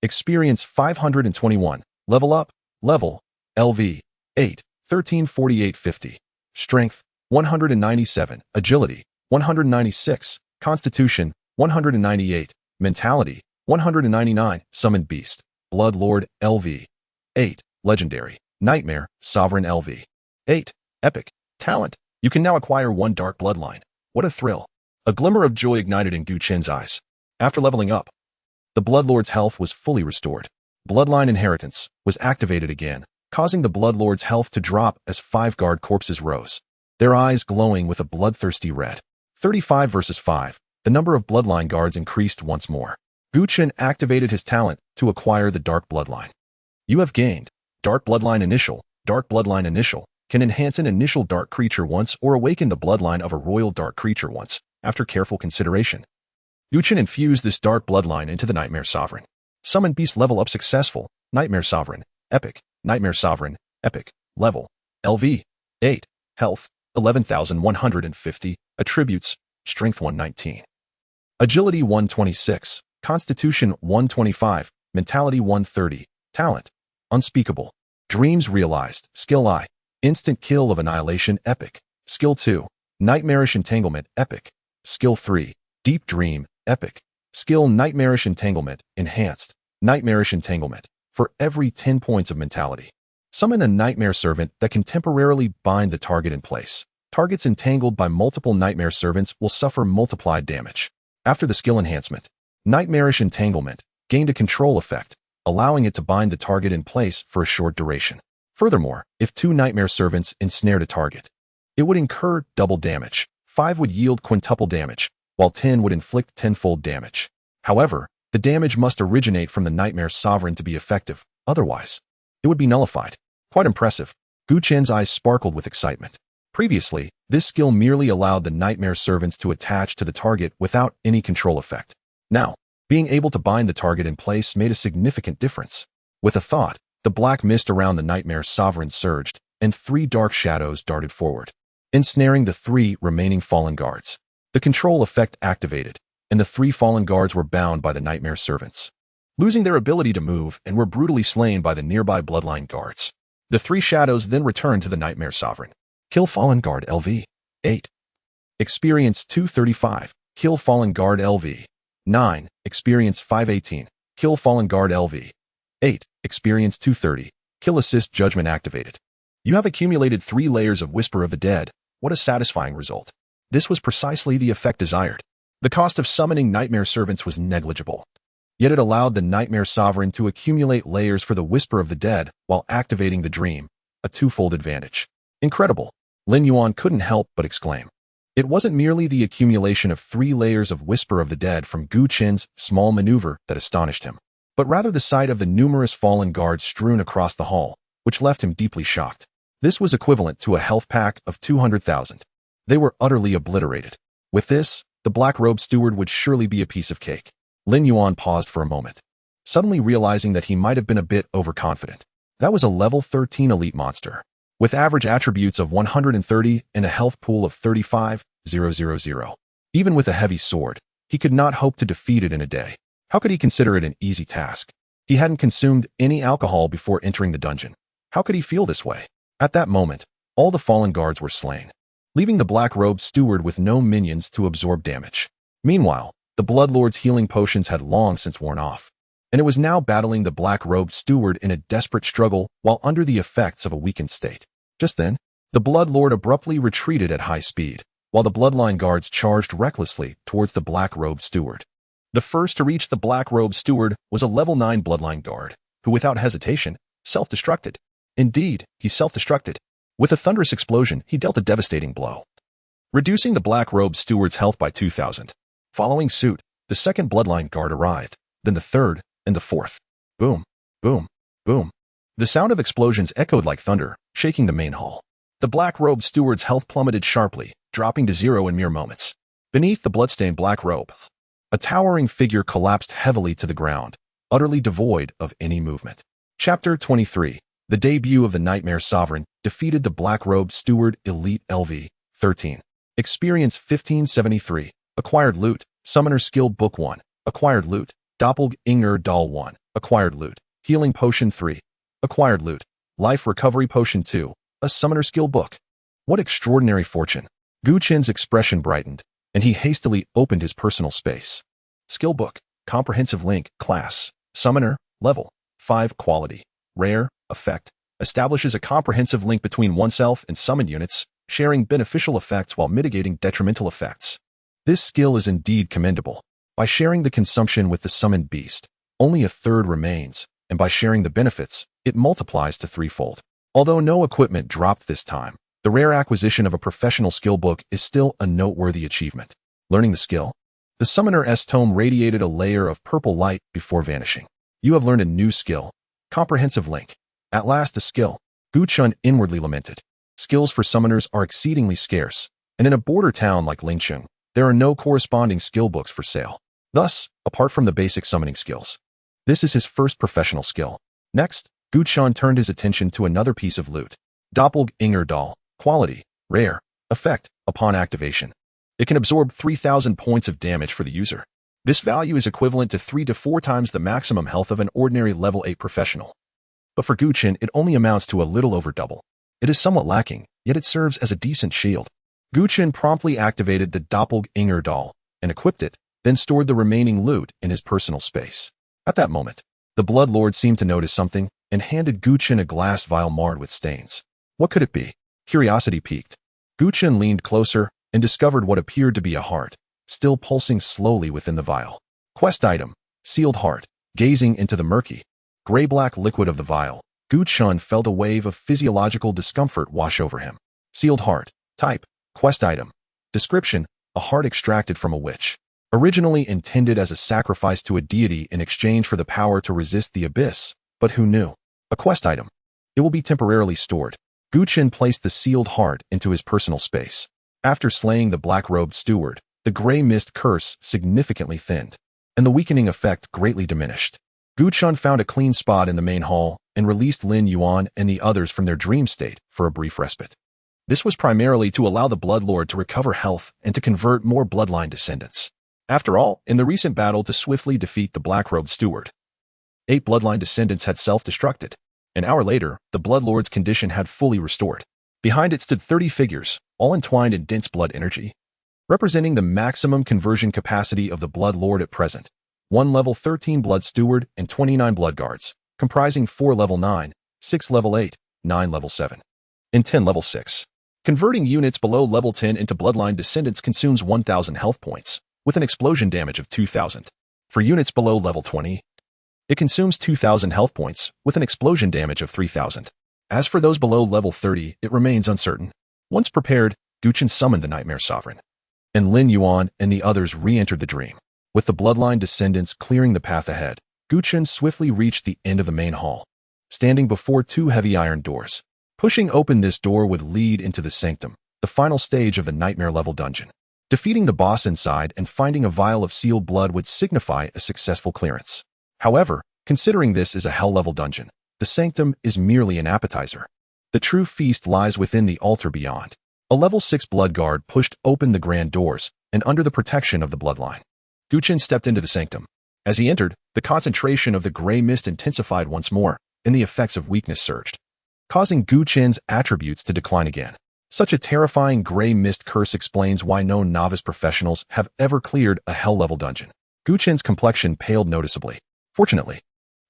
Experience 521. Level up. Level. LV 8. 134850. Strength 197. Agility 196. Constitution 198. Mentality 199. Summoned Beast. Blood Lord LV 8. Legendary. Nightmare. Sovereign LV 8. Epic. Talent. You can now acquire 1 dark bloodline. What a thrill. A glimmer of joy ignited in Gu Chen's eyes. After leveling up, the Blood Lord's health was fully restored. Bloodline inheritance was activated again, causing the Blood Lord's health to drop as 5 guard corpses rose, their eyes glowing with a bloodthirsty red. 35 versus 5. The number of bloodline guards increased once more. Gu Chen activated his talent to acquire the Dark Bloodline. You have gained Dark Bloodline Initial. Dark Bloodline Initial can enhance an initial dark creature once or awaken the bloodline of a royal dark creature once, after careful consideration. Gu Chen infused this dark bloodline into the Nightmare Sovereign. Summoned Beast level up successful. Nightmare Sovereign. Epic. Nightmare Sovereign. Epic. Level. LV. 8. Health. 11,150. Attributes. Strength 119. Agility 126. Constitution 125. Mentality 130. Talent. Unspeakable. Dreams realized. Skill I. Instant kill of annihilation. Epic. Skill 2. Nightmarish entanglement. Epic. Skill 3. Deep dream. Epic. Skill Nightmarish entanglement. Enhanced. Nightmarish entanglement. For every 10 points of mentality. Summon a nightmare servant that can temporarily bind the target in place. Targets entangled by multiple nightmare servants will suffer multiplied damage. After the skill enhancement, Nightmarish entanglement gained a control effect, allowing it to bind the target in place for a short duration. Furthermore, if 2 nightmare servants ensnared a target, it would incur double damage. 5 would yield quintuple damage, while 10 would inflict tenfold damage. However, the damage must originate from the Nightmare Sovereign to be effective, otherwise, it would be nullified. Quite impressive. Gu Chen's eyes sparkled with excitement. Previously, this skill merely allowed the Nightmare Servants to attach to the target without any control effect. Now, being able to bind the target in place made a significant difference. With a thought, the black mist around the Nightmare Sovereign surged, and 3 dark shadows darted forward, ensnaring the 3 remaining fallen guards. The control effect activated, and the 3 fallen guards were bound by the Nightmare Servants, losing their ability to move and were brutally slain by the nearby bloodline guards. The 3 shadows then returned to the Nightmare Sovereign. Kill Fallen Guard LV. 8. Experience 235. Kill Fallen Guard LV. 9. Experience 518. Kill fallen guard LV. 8. Experience 230. Kill assist judgment activated. You have accumulated 3 layers of Whisper of the Dead. What a satisfying result. This was precisely the effect desired. The cost of summoning nightmare servants was negligible. Yet it allowed the Nightmare Sovereign to accumulate layers for the Whisper of the Dead while activating the Dream, a twofold advantage. Incredible. Lin Yuan couldn't help but exclaim. It wasn't merely the accumulation of 3 layers of Whisper of the Dead from Gu Chen's small maneuver that astonished him, but rather the sight of the numerous fallen guards strewn across the hall, which left him deeply shocked. This was equivalent to a health pack of 200,000. They were utterly obliterated. With this, the black-robed steward would surely be a piece of cake. Lin Yuan paused for a moment, suddenly realizing that he might have been a bit overconfident. That was a level 13 elite monster, with average attributes of 130 and a health pool of 35,000. Even with a heavy sword, he could not hope to defeat it in a day. How could he consider it an easy task? He hadn't consumed any alcohol before entering the dungeon. How could he feel this way? At that moment, all the fallen guards were slain, leaving the black-robed steward with no minions to absorb damage. Meanwhile, the Bloodlord's healing potions had long since worn off, and it was now battling the black-robed steward in a desperate struggle while under the effects of a weakened state. Just then, the Bloodlord abruptly retreated at high speed, while the bloodline guards charged recklessly towards the black-robed steward. The first to reach the black-robed steward was a level 9 bloodline guard, who without hesitation, self-destructed. Indeed, he self-destructed. With a thunderous explosion, he dealt a devastating blow, reducing the black-robed steward's health by 2,000. Following suit, the second bloodline guard arrived, then the third, and the fourth. Boom, boom, boom. The sound of explosions echoed like thunder, shaking the main hall. The black-robed steward's health plummeted sharply, dropping to 0 in mere moments. Beneath the bloodstained black robe, a towering figure collapsed heavily to the ground, utterly devoid of any movement. Chapter 23. The debut of the Nightmare Sovereign defeated the black-robed steward Elite LV. 13. Experience 1573. Acquired loot. Summoner Skill Book 1. Acquired loot. Doppelganger Doll 1. Acquired loot. Healing Potion 3. Acquired loot. Life Recovery Potion 2. A Summoner Skill Book. What extraordinary fortune. Gu Chen's expression brightened, and he hastily opened his personal space. Skill Book. Comprehensive link. Class. Summoner. Level 5. Quality. Rare. Effect. Establishes a comprehensive link between oneself and summoned units, sharing beneficial effects while mitigating detrimental effects. This skill is indeed commendable. By sharing the consumption with the summoned beast, only a third remains, and by sharing the benefits, it multiplies to threefold. Although no equipment dropped this time, the rare acquisition of a professional skill book is still a noteworthy achievement. Learning the skill, the Summoner's Tome radiated a layer of purple light before vanishing. You have learned a new skill. Comprehensive link. At last a skill. Gu Chen inwardly lamented. Skills for summoners are exceedingly scarce, and in a border town like Lingcheng, there are no corresponding skill books for sale. Thus, apart from the basic summoning skills, this is his first professional skill. Next, Gu Chen turned his attention to another piece of loot. Doppelganger Doll. Quality. Rare. Effect. Upon activation, it can absorb 3,000 points of damage for the user. This value is equivalent to 3 to 4 times the maximum health of an ordinary level 8 professional. But for Gu Chen, it only amounts to a little over double. It is somewhat lacking, yet it serves as a decent shield. Gu Chen promptly activated the Doppelganger Doll and equipped it, then stored the remaining loot in his personal space. At that moment, the Bloodlord seemed to notice something and handed Gu Chen a glass vial marred with stains. What could it be? Curiosity piqued. Gu Chen leaned closer and discovered what appeared to be a heart, still pulsing slowly within the vial. Quest item. Sealed heart. Gazing into the murky, gray-black liquid of the vial, Gu Chen felt a wave of physiological discomfort wash over him. Sealed heart. Type. Quest item. Description. A heart extracted from a witch. Originally intended as a sacrifice to a deity in exchange for the power to resist the abyss, but who knew? A quest item. It will be temporarily stored. Gu Chen placed the sealed heart into his personal space. After slaying the black-robed steward, the gray mist curse significantly thinned, and the weakening effect greatly diminished. Gu Chen found a clean spot in the main hall and released Lin Yuan and the others from their dream state for a brief respite. This was primarily to allow the Bloodlord to recover health and to convert more bloodline descendants. After all, in the recent battle to swiftly defeat the black-robed steward, 8 bloodline descendants had self-destructed. An hour later, the Bloodlord's condition had fully restored. Behind it stood 30 figures, all entwined in dense blood energy. representing the maximum conversion capacity of the Blood Lord at present. 1 level 13 Blood Steward and 29 Blood Guards, comprising 4 level 9, 6 level 8, 9 level 7, and 10 level 6. Converting units below level 10 into Bloodline Descendants consumes 1,000 health points, with an explosion damage of 2,000. For units below level 20, it consumes 2,000 health points, with an explosion damage of 3,000. As for those below level 30, it remains uncertain. Once prepared, Gu Chen summoned the Nightmare Sovereign, and Lin Yuan and the others re-entered the dream. With the Bloodline Descendants clearing the path ahead, Gu Chen swiftly reached the end of the main hall, standing before 2 heavy iron doors. Pushing open this door would lead into the Sanctum, the final stage of the Nightmare-level dungeon. Defeating the boss inside and finding a vial of sealed blood would signify a successful clearance. However, considering this is a Hell-level dungeon, the Sanctum is merely an appetizer. The true feast lies within the altar beyond. A level 6 Blood Guard pushed open the grand doors, and under the protection of the Bloodline, Gu Chen stepped into the Sanctum. As he entered, the concentration of the gray mist intensified once more, and the effects of weakness surged, causing Gu Chen's attributes to decline again. Such a terrifying gray mist curse explains why no novice professionals have ever cleared a Hell-level dungeon. Gu Chen's complexion paled noticeably. Fortunately,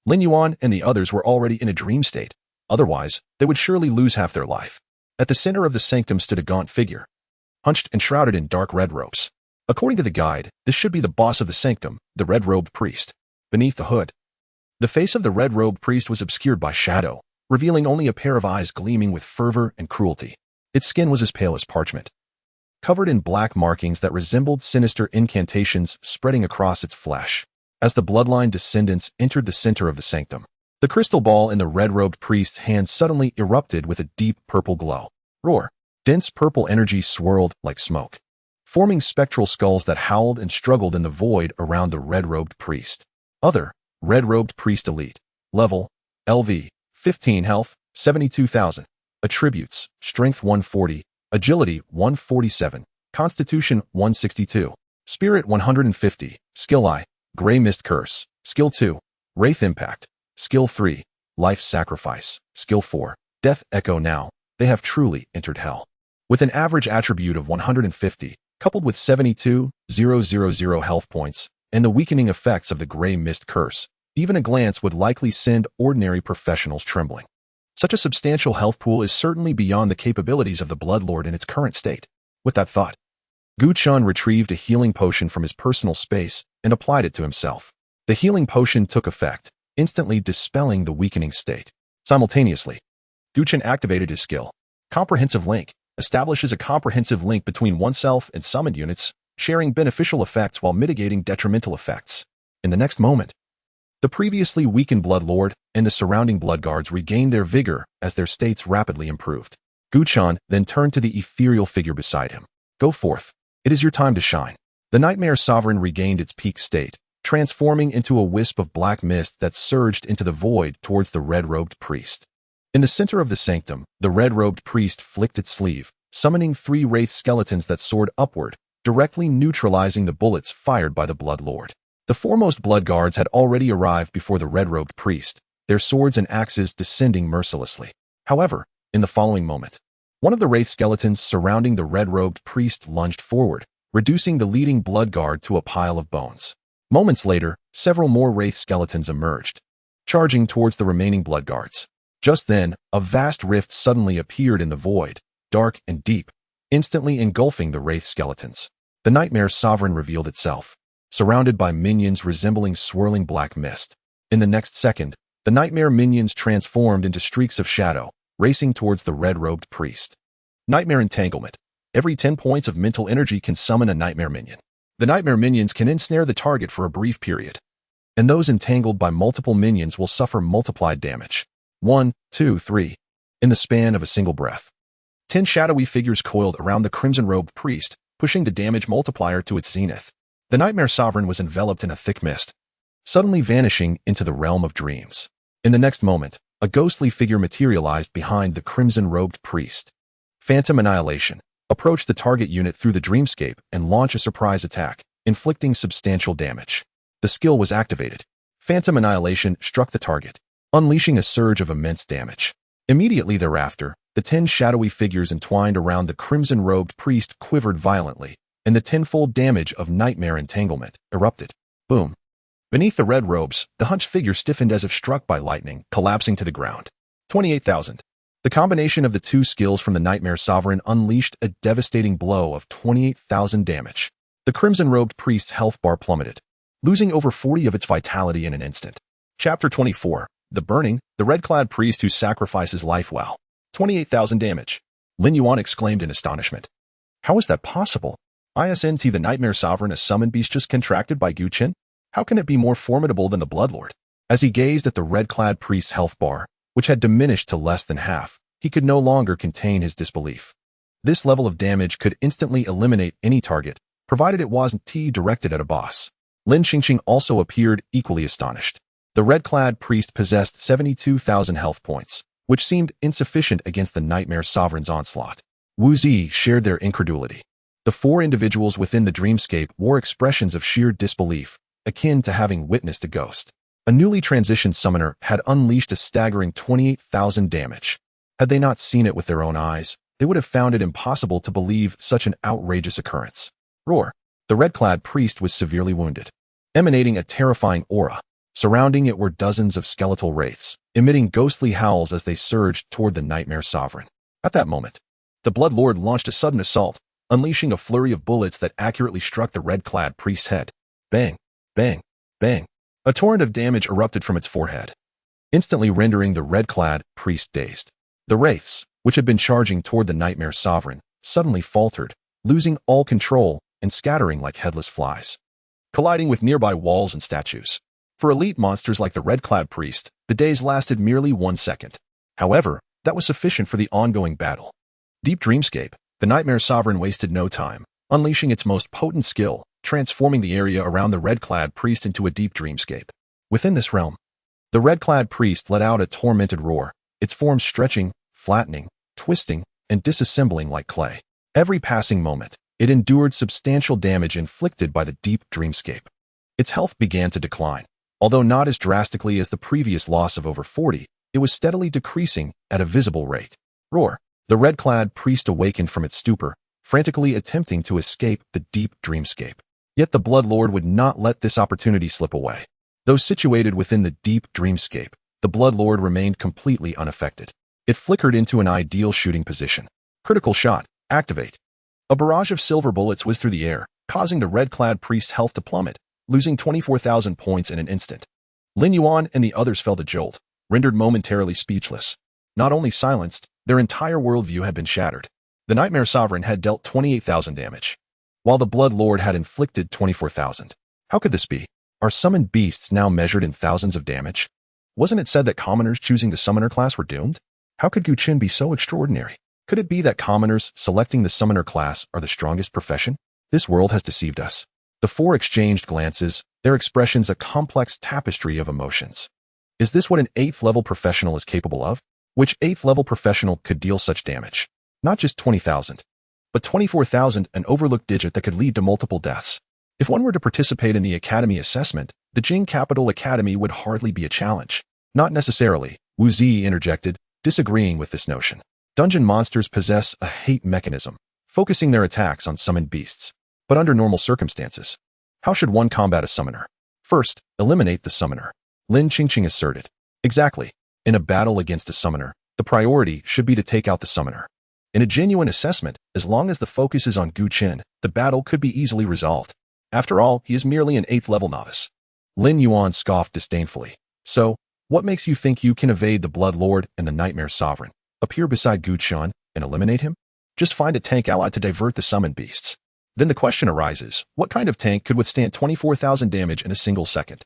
Lin Yuan and the others were already in a dream state. Otherwise, they would surely lose half their life. At the center of the Sanctum stood a gaunt figure, hunched and shrouded in dark red robes. According to the guide, this should be the boss of the Sanctum, the red-robed priest. Beneath the hood, the face of the red-robed priest was obscured by shadow, revealing only a pair of eyes gleaming with fervor and cruelty. Its skin was as pale as parchment, covered in black markings that resembled sinister incantations spreading across its flesh. As the Bloodline Descendants entered the center of the Sanctum, the crystal ball in the red-robed priest's hand suddenly erupted with a deep purple glow. Roar! Dense purple energy swirled like smoke, forming spectral skulls that howled and struggled in the void around the red-robed priest. Other red-robed priest elite. Level, LV, 15 health, 72,000. Attributes, strength 140, agility 147, constitution 162, spirit 150, skill I, gray mist curse, skill 2, wraith impact, skill 3, life sacrifice, skill 4, death echo. Now, they have truly entered hell. With an average attribute of 150, coupled with 72,000 health points, and the weakening effects of the gray mist curse, even a glance would likely send ordinary professionals trembling. Such a substantial health pool is certainly beyond the capabilities of the Bloodlord in its current state. With that thought, Gu Chen retrieved a healing potion from his personal space and applied it to himself. The healing potion took effect, instantly dispelling the weakening state. Simultaneously, Gu Chen activated his skill. Comprehensive Link establishes a comprehensive link between oneself and summoned units, sharing beneficial effects while mitigating detrimental effects. In the next moment, the previously weakened Bloodlord and the surrounding Blood Guards regained their vigor as their states rapidly improved. Gu Chen then turned to the ethereal figure beside him. Go forth. It is your time to shine. The Nightmare Sovereign regained its peak state, transforming into a wisp of black mist that surged into the void towards the red-robed priest. In the center of the Sanctum, the red-robed priest flicked its sleeve, summoning 3 wraith skeletons that soared upward, directly neutralizing the bullets fired by the Bloodlord. The foremost Blood Guards had already arrived before the red-robed priest, their swords and axes descending mercilessly. However, in the following moment, one of the wraith skeletons surrounding the red-robed priest lunged forward, reducing the leading Blood Guard to a pile of bones. Moments later, several more wraith skeletons emerged, charging towards the remaining Blood Guards. Just then, a vast rift suddenly appeared in the void, dark and deep, instantly engulfing the wraith skeletons. The Nightmare Sovereign revealed itself, surrounded by minions resembling swirling black mist. In the next second, the Nightmare minions transformed into streaks of shadow, racing towards the red-robed priest. Nightmare Entanglement. Every 10 points of mental energy can summon a Nightmare minion. The Nightmare minions can ensnare the target for a brief period, and those entangled by multiple minions will suffer multiplied damage. 1, 2, 3. In the span of a single breath, 10 shadowy figures coiled around the crimson-robed priest, pushing the damage multiplier to its zenith. The Nightmare Sovereign was enveloped in a thick mist, suddenly vanishing into the realm of dreams. In the next moment, a ghostly figure materialized behind the crimson-robed priest. Phantom Annihilation. Approach the target unit through the dreamscape and launch a surprise attack, inflicting substantial damage. The skill was activated. Phantom Annihilation struck the target, unleashing a surge of immense damage. Immediately thereafter, the 10 shadowy figures entwined around the crimson-robed priest quivered violently, and the tenfold damage of nightmare entanglement erupted. Boom. Beneath the red robes, the hunched figure stiffened as if struck by lightning, collapsing to the ground. 28,000. The combination of the two skills from the Nightmare Sovereign unleashed a devastating blow of 28,000 damage. The crimson-robed priest's health bar plummeted, losing over 40 of its vitality in an instant. Chapter 24. The Burning, the red-clad priest who sacrifices life well. 28,000 damage. Lin Yuan exclaimed in astonishment. How is that possible? Isn't the Nightmare Sovereign a summoned beast just contracted by Chen? How can it be more formidable than the Bloodlord? As he gazed at the red-clad priest's health bar, which had diminished to less than half, he could no longer contain his disbelief. This level of damage could instantly eliminate any target, provided it wasn't directed at a boss. Lin Qingqing also appeared equally astonished. The red-clad priest possessed 72,000 health points, which seemed insufficient against the Nightmare Sovereign's onslaught. Wu Zi shared their incredulity. The four individuals within the dreamscape wore expressions of sheer disbelief, akin to having witnessed a ghost. A newly transitioned summoner had unleashed a staggering 28,000 damage. Had they not seen it with their own eyes, they would have found it impossible to believe such an outrageous occurrence. Roar. The red-clad priest was severely wounded, emanating a terrifying aura. Surrounding it were dozens of skeletal wraiths, emitting ghostly howls as they surged toward the Nightmare Sovereign. At that moment, the Bloodlord launched a sudden assault, unleashing a flurry of bullets that accurately struck the red-clad priest's head. Bang, bang, bang. A torrent of damage erupted from its forehead, instantly rendering the red-clad priest dazed. The wraiths, which had been charging toward the Nightmare Sovereign, suddenly faltered, losing all control and scattering like headless flies, colliding with nearby walls and statues. For elite monsters like the red-clad priest, the daze lasted merely 1 second. However, that was sufficient for the ongoing battle. Deep Dreamscape, the Nightmare Sovereign wasted no time, unleashing its most potent skill, transforming the area around the red-clad priest into a deep dreamscape. Within this realm, the red-clad priest let out a tormented roar, its form stretching, flattening, twisting, and disassembling like clay. Every passing moment, it endured substantial damage inflicted by the deep dreamscape. Its health began to decline. Although not as drastically as the previous loss of over 40, it was steadily decreasing at a visible rate. Roar. The red-clad priest awakened from its stupor, frantically attempting to escape the deep dreamscape. Yet the Bloodlord would not let this opportunity slip away. Though situated within the deep dreamscape, the Bloodlord remained completely unaffected. It flickered into an ideal shooting position. Critical shot. Activate. A barrage of silver bullets whizzed through the air, causing the red-clad priest's health to plummet, losing 24,000 points in an instant. Lin Yuan and the others felt a jolt, rendered momentarily speechless. Not only silenced, their entire worldview had been shattered. The Nightmare Sovereign had dealt 28,000 damage, while the Blood Lord had inflicted 24,000. How could this be? Are summoned beasts now measured in thousands of damage? Wasn't it said that commoners choosing the summoner class were doomed? How could Chen be so extraordinary? Could it be that commoners selecting the summoner class are the strongest profession? This world has deceived us. The four exchanged glances, their expressions a complex tapestry of emotions. Is this what an 8th-level professional is capable of? Which 8th-level professional could deal such damage? Not just 20,000, but 24,000, an overlooked digit that could lead to multiple deaths. If one were to participate in the Academy assessment, the Jing Capital Academy would hardly be a challenge. Not necessarily, Wu Zi interjected, disagreeing with this notion. Dungeon monsters possess a hate mechanism, focusing their attacks on summoned beasts. But under normal circumstances, how should one combat a summoner? First, eliminate the summoner. Lin Qingqing asserted. Exactly. In a battle against a summoner, the priority should be to take out the summoner. In a genuine assessment, as long as the focus is on Chen, the battle could be easily resolved. After all, he is merely an 8th-level novice. Lin Yuan scoffed disdainfully. So, what makes you think you can evade the Blood Lord and the Nightmare Sovereign, appear beside Chen, and eliminate him? Just find a tank ally to divert the summoned beasts. Then the question arises, what kind of tank could withstand 24,000 damage in a single second?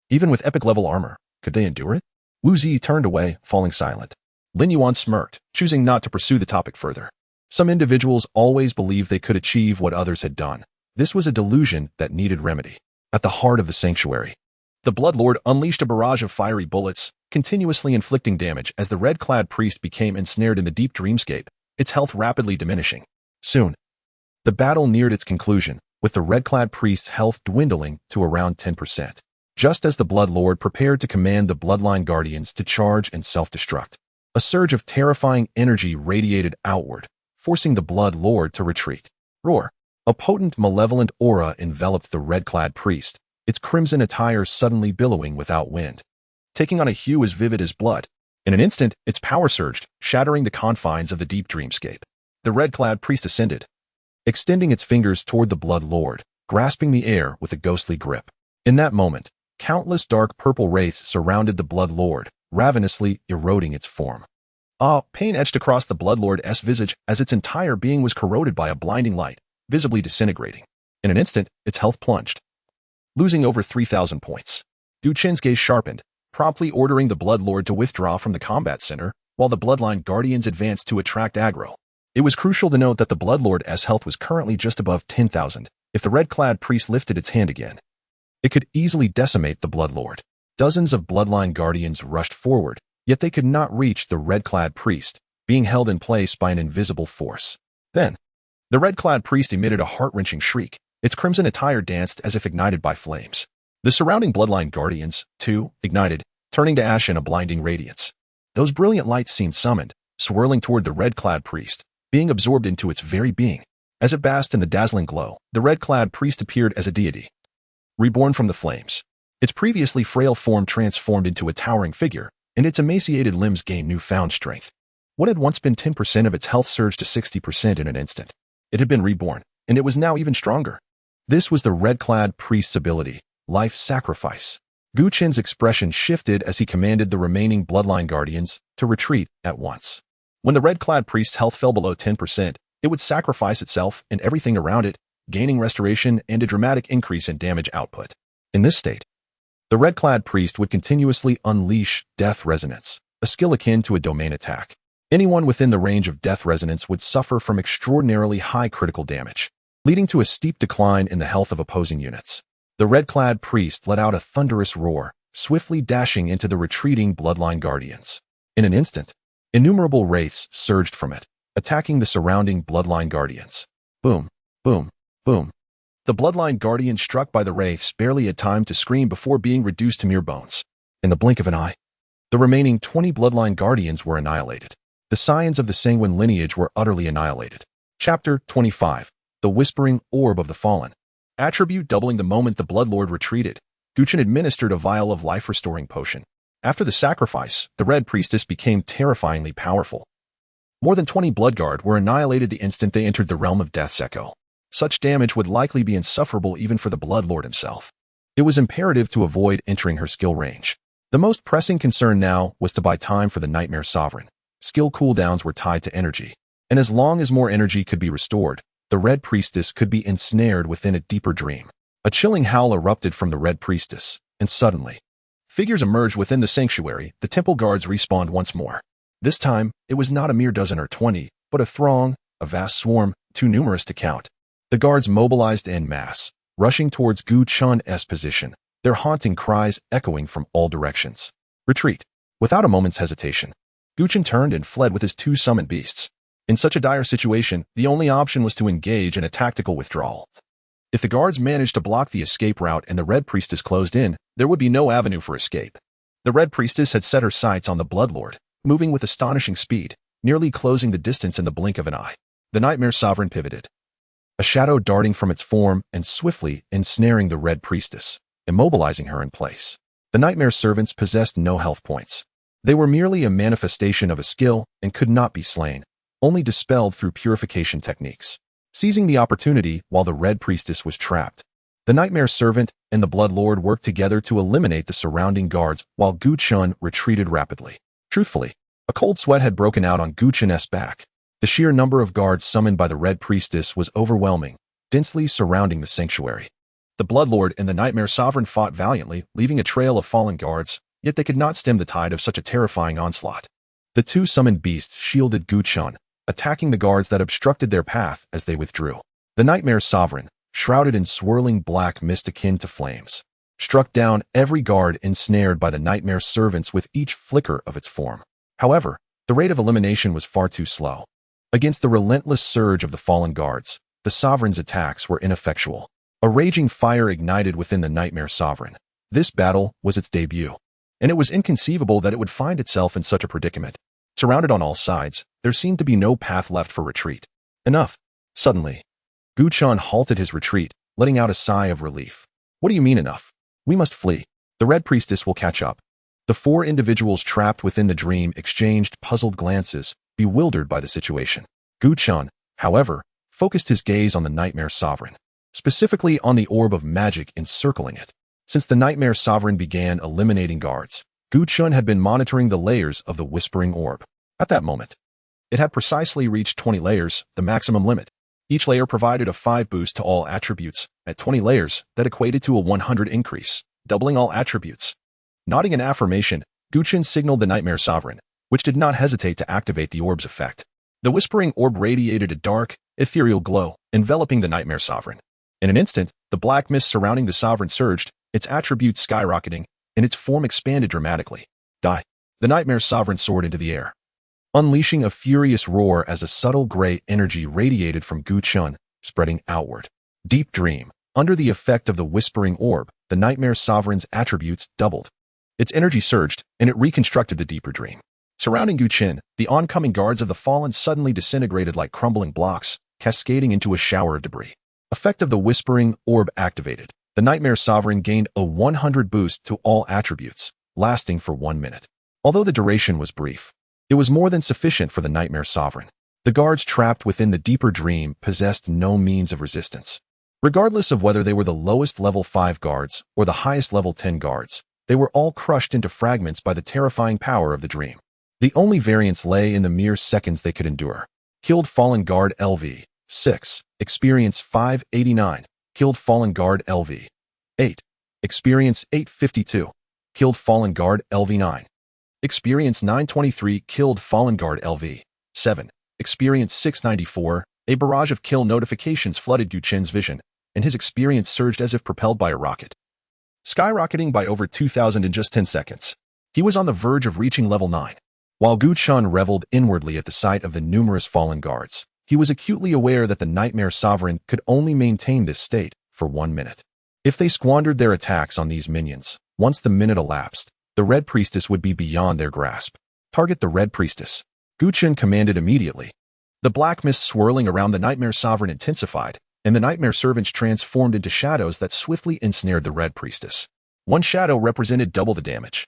Even with epic-level armor, could they endure it? Wu Zi turned away, falling silent. Lin Yuan smirked, choosing not to pursue the topic further. Some individuals always believed they could achieve what others had done. This was a delusion that needed remedy. At the heart of the sanctuary, the Bloodlord unleashed a barrage of fiery bullets, continuously inflicting damage as the red-clad priest became ensnared in the deep dreamscape, its health rapidly diminishing. Soon, the battle neared its conclusion, with the red-clad priest's health dwindling to around 10%. Just as the Blood Lord prepared to command the Bloodline Guardians to charge and self-destruct, a surge of terrifying energy radiated outward, forcing the Blood Lord to retreat. Roar. A potent, malevolent aura enveloped the red-clad priest, its crimson attire suddenly billowing without wind, taking on a hue as vivid as blood. In an instant, its power surged, shattering the confines of the deep dreamscape. The red-clad priest ascended, extending its fingers toward the Blood Lord, grasping the air with a ghostly grip. In that moment, countless dark purple wraiths surrounded the Blood Lord, ravenously eroding its form. Pain etched across the Blood Lord's visage as its entire being was corroded by a blinding light, visibly disintegrating. In an instant, its health plunged, losing over 3,000 points. Chen's gaze sharpened, promptly ordering the Blood Lord to withdraw from the combat center, while the Bloodline Guardians advanced to attract aggro. It was crucial to note that the Blood Lord's health was currently just above 10,000. If the red-clad priest lifted its hand again, it could easily decimate the Blood Lord. Dozens of Bloodline Guardians rushed forward, yet they could not reach the red-clad priest, being held in place by an invisible force. Then, the red-clad priest emitted a heart-wrenching shriek. Its crimson attire danced as if ignited by flames. The surrounding Bloodline Guardians, too, ignited, turning to ash in a blinding radiance. Those brilliant lights seemed summoned, swirling toward the red-clad priest, being absorbed into its very being. As it basked in the dazzling glow, the red-clad priest appeared as a deity, reborn from the flames. Its previously frail form transformed into a towering figure, and its emaciated limbs gained newfound strength. What had once been 10% of its health surged to 60% in an instant. It had been reborn, and it was now even stronger. This was the red-clad priest's ability, life sacrifice. Chen's expression shifted as he commanded the remaining Bloodline Guardians to retreat at once. When the red-clad priest's health fell below 10%, it would sacrifice itself and everything around it, gaining restoration and a dramatic increase in damage output. In this state, the red-clad priest would continuously unleash Death Resonance, a skill akin to a domain attack. Anyone within the range of Death Resonance would suffer from extraordinarily high critical damage, leading to a steep decline in the health of opposing units. The red-clad priest let out a thunderous roar, swiftly dashing into the retreating Bloodline Guardians. In an instant, innumerable wraiths surged from it, attacking the surrounding Bloodline Guardians. Boom, boom, boom. The Bloodline Guardians struck by the wraiths barely had time to scream before being reduced to mere bones. In the blink of an eye, the remaining 20 Bloodline Guardians were annihilated. The scions of the Sanguine lineage were utterly annihilated. Chapter 25. The Whispering Orb of the Fallen. Attribute doubling the moment the Blood Lord retreated. Chen administered a vial of life-restoring potion. After the sacrifice, the Red Priestess became terrifyingly powerful. More than 20 Bloodguard were annihilated the instant they entered the realm of Death's Echo. Such damage would likely be insufferable even for the Blood Lord himself. It was imperative to avoid entering her skill range. The most pressing concern now was to buy time for the Nightmare Sovereign. Skill cooldowns were tied to energy, and as long as more energy could be restored, the Red Priestess could be ensnared within a deeper dream. A chilling howl erupted from the Red Priestess, and suddenly, figures emerged within the sanctuary. The temple guards respawned once more. This time, it was not a mere dozen or 20, but a throng, a vast swarm, too numerous to count. The guards mobilized en masse, rushing towards Chen's position, their haunting cries echoing from all directions. Retreat. Without a moment's hesitation, Chen turned and fled with his 2 summoned beasts. In such a dire situation, the only option was to engage in a tactical withdrawal. If the guards managed to block the escape route and the Red Priestess closed in, there would be no avenue for escape. The Red Priestess had set her sights on the Blood Lord, moving with astonishing speed, nearly closing the distance in the blink of an eye. The Nightmare Sovereign pivoted, a shadow darting from its form and swiftly ensnaring the Red Priestess, immobilizing her in place. The Nightmare Servants possessed no health points. They were merely a manifestation of a skill and could not be slain, only dispelled through purification techniques. Seizing the opportunity while the Red Priestess was trapped, the Nightmare Servant and the Blood Lord worked together to eliminate the surrounding guards while Chen retreated rapidly. Truthfully, a cold sweat had broken out on Chen's back. The sheer number of guards summoned by the Red Priestess was overwhelming, densely surrounding the sanctuary. The Blood Lord and the Nightmare Sovereign fought valiantly, leaving a trail of fallen guards, yet they could not stem the tide of such a terrifying onslaught. The 2 summoned beasts shielded Chen, attacking the guards that obstructed their path as they withdrew. The Nightmare Sovereign, shrouded in swirling black mist akin to flames, struck down every guard ensnared by the Nightmare Servants with each flicker of its form. However, the rate of elimination was far too slow. Against the relentless surge of the fallen guards, the Sovereign's attacks were ineffectual. A raging fire ignited within the Nightmare Sovereign. This battle was its debut, and it was inconceivable that it would find itself in such a predicament. Surrounded on all sides, there seemed to be no path left for retreat. Enough. Suddenly, Gu Chen halted his retreat, letting out a sigh of relief. What do you mean enough? We must flee. The Red Priestess will catch up. The four individuals trapped within the dream exchanged puzzled glances, bewildered by the situation. Gu Chen, however, focused his gaze on the Nightmare Sovereign, specifically on the orb of magic encircling it. Since the Nightmare Sovereign began eliminating guards, Gu Chen had been monitoring the layers of the Whispering Orb. At that moment, it had precisely reached 20 layers, the maximum limit. Each layer provided a 5 boost to all attributes. At 20 layers, that equated to a 100 increase, doubling all attributes. Nodding in affirmation, Gu Chen signaled the Nightmare Sovereign, which did not hesitate to activate the orb's effect. The Whispering Orb radiated a dark, ethereal glow, enveloping the Nightmare Sovereign. In an instant, the black mist surrounding the Sovereign surged, its attributes skyrocketing, and its form expanded dramatically. Die. The Nightmare Sovereign soared into the air, unleashing a furious roar as a subtle gray energy radiated from Gu Chen, spreading outward. Deep dream. Under the effect of the Whispering Orb, the Nightmare Sovereign's attributes doubled. Its energy surged, and it reconstructed the deeper dream. Surrounding Gu Chen, the oncoming guards of the fallen suddenly disintegrated like crumbling blocks, cascading into a shower of debris. Effect of the Whispering Orb activated. The Nightmare Sovereign gained a 100 boost to all attributes, lasting for 1 minute. Although the duration was brief, it was more than sufficient for the Nightmare Sovereign. The guards trapped within the deeper dream possessed no means of resistance. Regardless of whether they were the lowest level 5 guards or the highest level 10 guards, they were all crushed into fragments by the terrifying power of the dream. The only variance lay in the mere seconds they could endure. Killed Fallen Guard LV 6, Experience 589. Killed Fallen Guard LV 8, Experience 852. Killed Fallen Guard LV 9. Experience 923. Killed Fallen Guard LV 7, Experience 694. A barrage of kill notifications flooded Gu Chen's vision, and his experience surged as if propelled by a rocket, skyrocketing by over 2,000 in just 10 seconds. He was on the verge of reaching level 9. While Gu Chen reveled inwardly at the sight of the numerous fallen guards, he was acutely aware that the Nightmare Sovereign could only maintain this state for 1 minute. If they squandered their attacks on these minions, once the minute elapsed, the Red Priestess would be beyond their grasp. Target the Red Priestess. Gu Chen commanded immediately. The black mist swirling around the Nightmare Sovereign intensified, and the Nightmare Servants transformed into shadows that swiftly ensnared the Red Priestess. 1 shadow represented double the damage.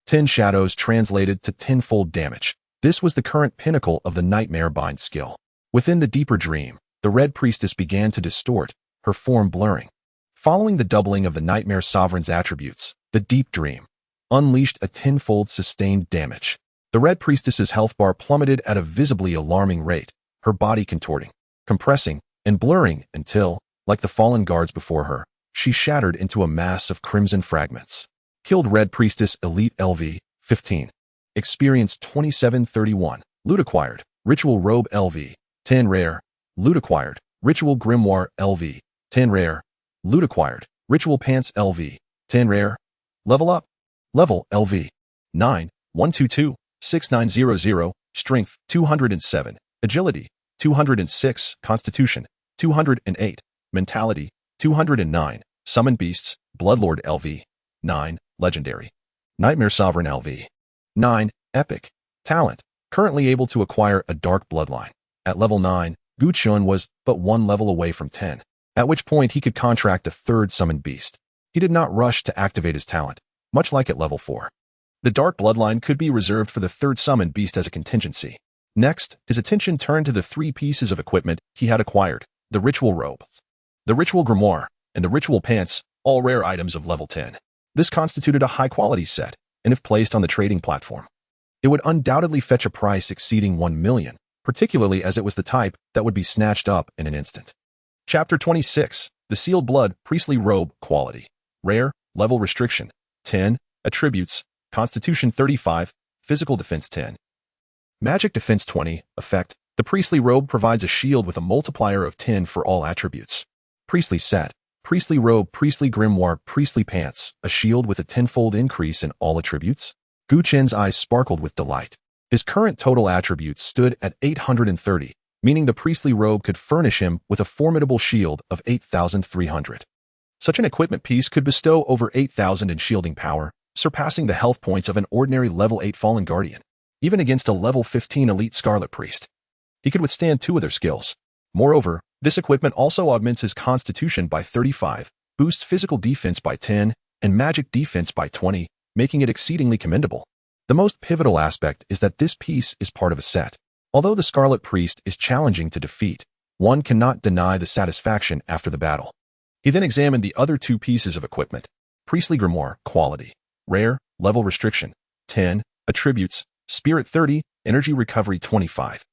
10 shadows translated to tenfold damage. This was the current pinnacle of the Nightmare Bind skill. Within the deeper dream, the Red Priestess began to distort, her form blurring. Following the doubling of the Nightmare Sovereign's attributes, the deep dream unleashed a tenfold sustained damage. The Red Priestess's health bar plummeted at a visibly alarming rate, her body contorting, compressing, and blurring until, like the fallen guards before her, she shattered into a mass of crimson fragments. Killed Red Priestess Elite LV 15. Experience 2731. Loot acquired. Ritual Robe LV 10 rare. Loot acquired. Ritual Grimoire LV 10 rare. Loot acquired. Ritual Pants LV 10 rare. Level up. Level LV 9 122 6900. Strength 207. Agility 206. Constitution 208. Mentality 209. Summon Beasts Bloodlord LV 9. Legendary. Nightmare Sovereign LV 9. Epic. Talent. Currently able to acquire a dark bloodline. At level 9, Gu Chen was but 1 level away from 10, at which point he could contract a 3rd summoned beast. He did not rush to activate his talent, much like at level 4. The dark bloodline could be reserved for the 3rd summoned beast as a contingency. Next, his attention turned to the 3 pieces of equipment he had acquired: the Ritual Robe, the Ritual Grimoire, and the Ritual Pants, all rare items of level 10. This constituted a high-quality set, and if placed on the trading platform, it would undoubtedly fetch a price exceeding 1 million, particularly as it was the type that would be snatched up in an instant. Chapter 26. The Sealed Blood Priestly Robe Quality. Rare. Level Restriction 10. Attributes: Constitution 35, Physical Defense 10. Magic Defense 20. Effect: the Priestly Robe provides a shield with a multiplier of 10 for all attributes. Priestly Set. Priestly Robe, Priestly Grimoire, Priestly Pants, a shield with a tenfold increase in all attributes. Gu Chen's eyes sparkled with delight. His current total attributes stood at 830, meaning the Priestly Robe could furnish him with a formidable shield of 8,300. Such an equipment piece could bestow over 8,000 in shielding power, surpassing the health points of an ordinary level 8 Fallen Guardian. Even against a level 15 Elite Scarlet Priest, he could withstand 2 of their skills. Moreover, This equipment also augments his constitution by 35, boosts physical defense by 10, and magic defense by 20, making it exceedingly commendable. The most pivotal aspect is that this piece is part of a set. Although the Scarlet Priest is challenging to defeat, one cannot deny the satisfaction after the battle. He then examined the other two pieces of equipment. Priestly Grimoire, quality, rare, level restriction, 10, attributes, spirit 30, energy recovery 25.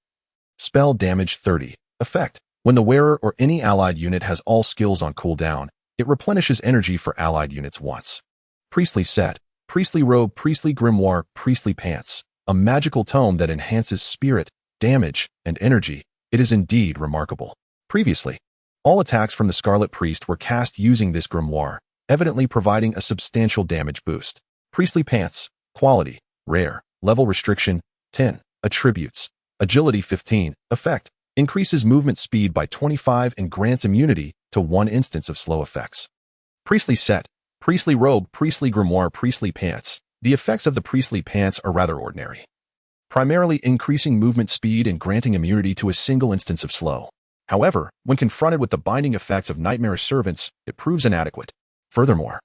Spell damage 30, effect. When the wearer or any allied unit has all skills on cooldown, it replenishes energy for allied units once. Priestly set, priestly robe, priestly grimoire, priestly pants, a magical tome that enhances spirit, damage, and energy. It is indeed remarkable. Previously, all attacks from the Scarlet Priest were cast using this grimoire, evidently providing a substantial damage boost. Priestly pants, quality, rare, level restriction, 10, attributes, agility 15, effect, increases movement speed by 25 and grants immunity to one instance of slow effects. Priestly set, priestly robe, priestly grimoire, priestly pants. The effects of the priestly pants are rather ordinary, primarily increasing movement speed and granting immunity to a single instance of slow. However, when confronted with the binding effects of nightmarish servants, it proves inadequate. Furthermore,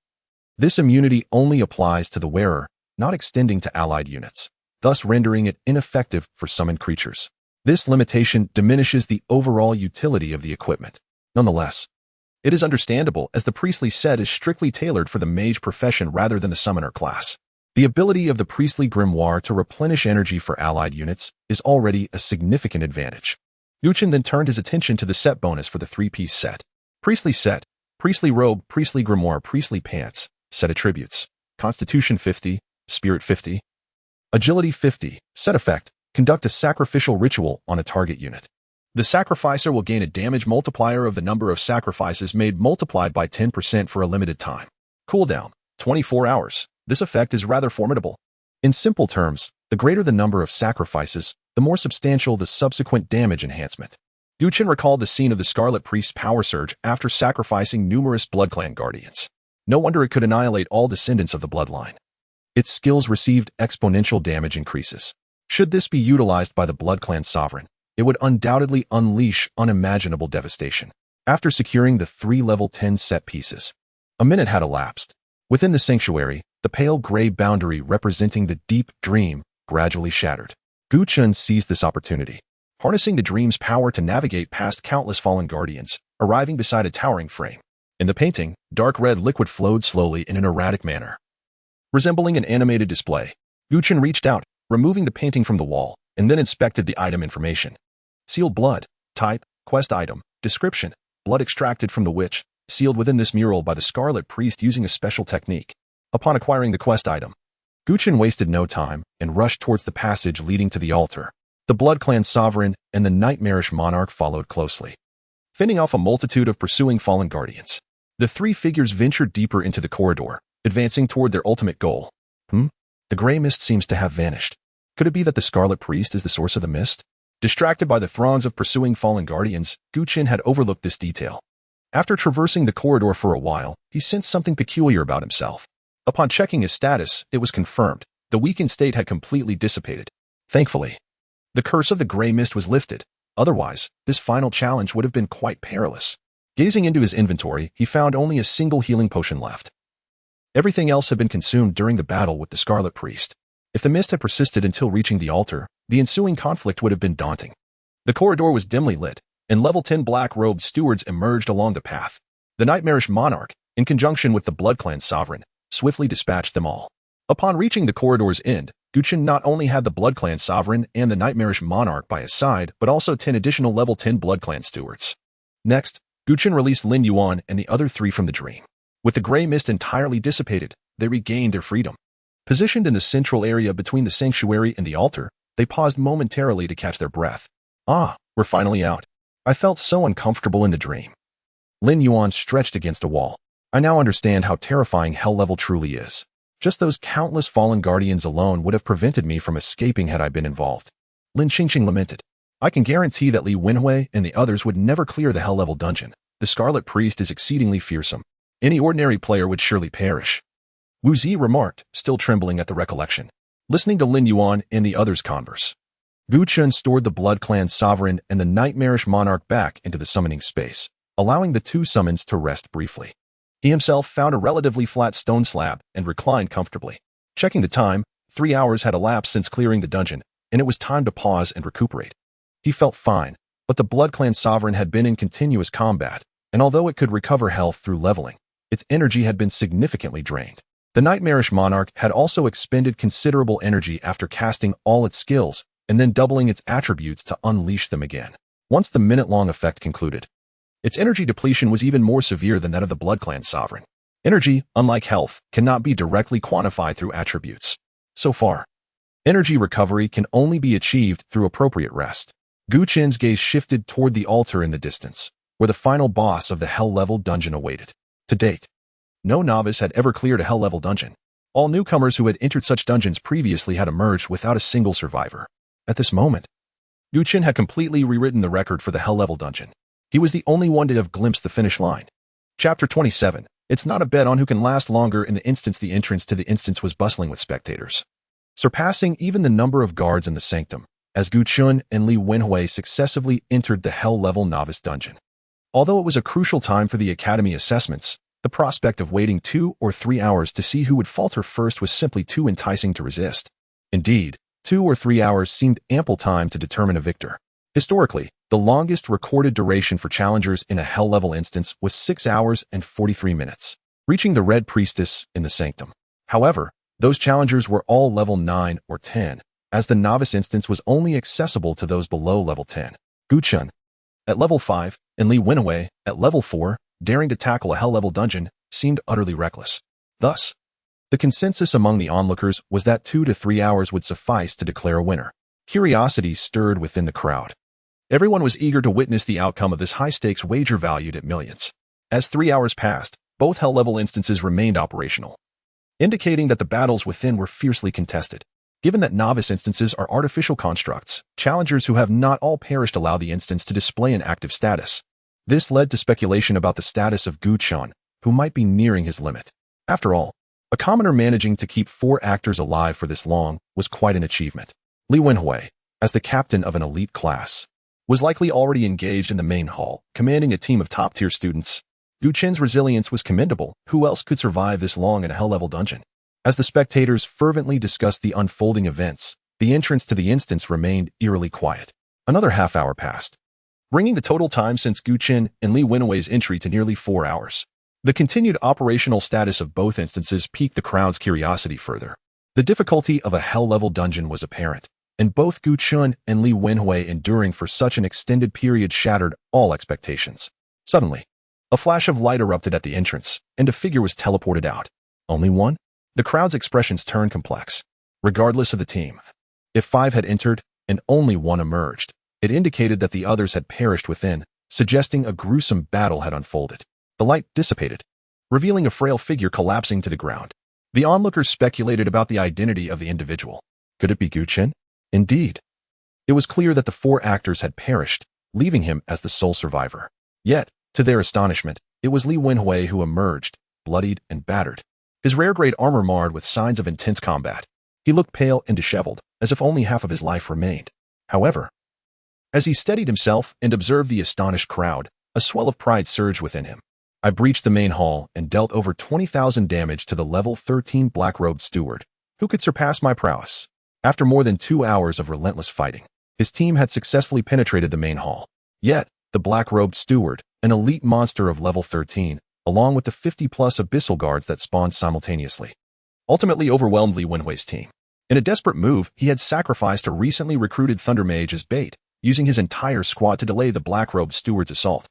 this immunity only applies to the wearer, not extending to allied units, thus rendering it ineffective for summoned creatures. This limitation diminishes the overall utility of the equipment. Nonetheless, it is understandable as the priestly set is strictly tailored for the mage profession rather than the summoner class. The ability of the priestly grimoire to replenish energy for allied units is already a significant advantage. Chen then turned his attention to the set bonus for the three-piece set. Priestly set, priestly robe, priestly grimoire, priestly pants, set attributes, constitution 50, spirit 50, agility 50, set effect, conduct a sacrificial ritual on a target unit. The sacrificer will gain a damage multiplier of the number of sacrifices made multiplied by 10% for a limited time. Cooldown, 24 hours. This effect is rather formidable. In simple terms, the greater the number of sacrifices, the more substantial the subsequent damage enhancement. Chen recalled the scene of the Scarlet Priest's power surge after sacrificing numerous BloodClan guardians. No wonder it could annihilate all descendants of the bloodline. Its skills received exponential damage increases. Should this be utilized by the BloodClan sovereign, it would undoubtedly unleash unimaginable devastation. After securing the 3 level 10 set pieces, a minute had elapsed. Within the sanctuary, the pale gray boundary representing the deep dream gradually shattered. Chen seized this opportunity, harnessing the dream's power to navigate past countless fallen guardians, arriving beside a towering frame. In the painting, dark red liquid flowed slowly in an erratic manner, resembling an animated display. Chen reached out, removing the painting from the wall, and then inspected the item information. Sealed blood, type, quest item, description, blood extracted from the witch, sealed within this mural by the Scarlet Priest using a special technique. Upon acquiring the quest item, Chen wasted no time and rushed towards the passage leading to the altar. The BloodClan sovereign and the nightmarish monarch followed closely, fending off a multitude of pursuing fallen guardians. The three figures ventured deeper into the corridor, advancing toward their ultimate goal. The gray mist seems to have vanished. Could it be that the Scarlet Priest is the source of the mist? Distracted by the throngs of pursuing fallen guardians, Chen had overlooked this detail. After traversing the corridor for a while, he sensed something peculiar about himself. Upon checking his status, it was confirmed. The weakened state had completely dissipated. Thankfully, the curse of the gray mist was lifted. Otherwise, this final challenge would have been quite perilous. Gazing into his inventory, he found only a single healing potion left. Everything else had been consumed during the battle with the Scarlet Priest. If the mist had persisted until reaching the altar, the ensuing conflict would have been daunting. The corridor was dimly lit, and level 10 black-robed stewards emerged along the path. The nightmarish monarch, in conjunction with the BloodClan sovereign, swiftly dispatched them all. Upon reaching the corridor's end, Chen not only had the BloodClan sovereign and the nightmarish monarch by his side, but also 10 additional level 10 BloodClan stewards. Next, Chen released Lin Yuan and the other 3 from the dream. With the gray mist entirely dissipated, they regained their freedom. Positioned in the central area between the sanctuary and the altar, they paused momentarily to catch their breath. We're finally out. I felt so uncomfortable in the dream. Lin Yuan stretched against a wall. I now understand how terrifying hell level truly is. Just those countless fallen guardians alone would have prevented me from escaping had I been involved. Lin Qingqing lamented. I can guarantee that Li Wenhui and the others would never clear the hell level dungeon. The Scarlet Priest is exceedingly fearsome. Any ordinary player would surely perish. Wu Zi remarked, still trembling at the recollection, listening to Lin Yuan and the others converse. Gu Chen stored the Blood Clan sovereign and the nightmarish monarch back into the summoning space, allowing the two summons to rest briefly. He himself found a relatively flat stone slab and reclined comfortably. Checking the time, 3 hours had elapsed since clearing the dungeon, and it was time to pause and recuperate. He felt fine, but the Blood Clan sovereign had been in continuous combat, and although it could recover health through leveling, its energy had been significantly drained. The nightmarish monarch had also expended considerable energy after casting all its skills and then doubling its attributes to unleash them again. Once the minute-long effect concluded, its energy depletion was even more severe than that of the Blood Clan sovereign. Energy, unlike health, cannot be directly quantified through attributes. So far, energy recovery can only be achieved through appropriate rest. Gu Chen's gaze shifted toward the altar in the distance, where the final boss of the Hell-level dungeon awaited. To date, no novice had ever cleared a Hell-level dungeon. All newcomers who had entered such dungeons previously had emerged without a single survivor. At this moment, Gu Chen had completely rewritten the record for the Hell-level dungeon. He was the only one to have glimpsed the finish line. Chapter 27. It's not a bet on who can last longer. In the instance, the entrance to the instance was bustling with spectators, surpassing even the number of guards in the sanctum, as Gu Chen and Li Wenhui successively entered the Hell-level novice dungeon. Although it was a crucial time for the academy assessments, the prospect of waiting 2 or 3 hours to see who would falter first was simply too enticing to resist. Indeed, 2 or 3 hours seemed ample time to determine a victor. Historically, the longest recorded duration for challengers in a Hell-level instance was 6 hours and 43 minutes, reaching the Red Priestess in the sanctum. However, those challengers were all level 9 or 10, as the novice instance was only accessible to those below level 10. Gu Chen, at level 5, and Li Wenhui, at level 4, daring to tackle a Hell-level dungeon, seemed utterly reckless. Thus, the consensus among the onlookers was that 2 to 3 hours would suffice to declare a winner. Curiosity stirred within the crowd. Everyone was eager to witness the outcome of this high-stakes wager valued at millions. As 3 hours passed, both Hell-level instances remained operational, indicating that the battles within were fiercely contested. Given that novice instances are artificial constructs, challengers who have not all perished allow the instance to display an active status. This led to speculation about the status of Gu Chen, who might be nearing his limit. After all, a commoner managing to keep 4 actors alive for this long was quite an achievement. Li Wenhui, as the captain of an elite class, was likely already engaged in the main hall, commanding a team of top-tier students. Gu Chen's resilience was commendable. Who else could survive this long in a Hell-level dungeon? As the spectators fervently discussed the unfolding events, the entrance to the instance remained eerily quiet. Another half-hour passed, bringing the total time since Gu Chen and Li Wenhui's entry to nearly 4 hours. The continued operational status of both instances piqued the crowd's curiosity further. The difficulty of a Hell-level dungeon was apparent, and both Gu Chen and Li Wenhui enduring for such an extended period shattered all expectations. Suddenly, a flash of light erupted at the entrance, and a figure was teleported out. Only one? The crowd's expressions turned complex. Regardless of the team, if 5 had entered and only 1 emerged, it indicated that the others had perished within, suggesting a gruesome battle had unfolded. The light dissipated, revealing a frail figure collapsing to the ground. The onlookers speculated about the identity of the individual. Could it be Gu Chen? Indeed. It was clear that the 4 actors had perished, leaving him as the sole survivor. Yet, to their astonishment, it was Li Wenhui who emerged, bloodied and battered, his rare-grade armor marred with signs of intense combat. He looked pale and disheveled, as if only half of his life remained. However, as he steadied himself and observed the astonished crowd, a swell of pride surged within him. I breached the main hall and dealt over 20,000 damage to the level 13 black-robed steward. Who could surpass my prowess? After more than 2 hours of relentless fighting, his team had successfully penetrated the main hall. Yet, the black-robed steward, an elite monster of level 13, along with the 50-plus abyssal guards that spawned simultaneously, ultimately overwhelmed Li Wenhui's team. In a desperate move, he had sacrificed a recently recruited Thunder Mage as bait, using his entire squad to delay the black-robed steward's assault,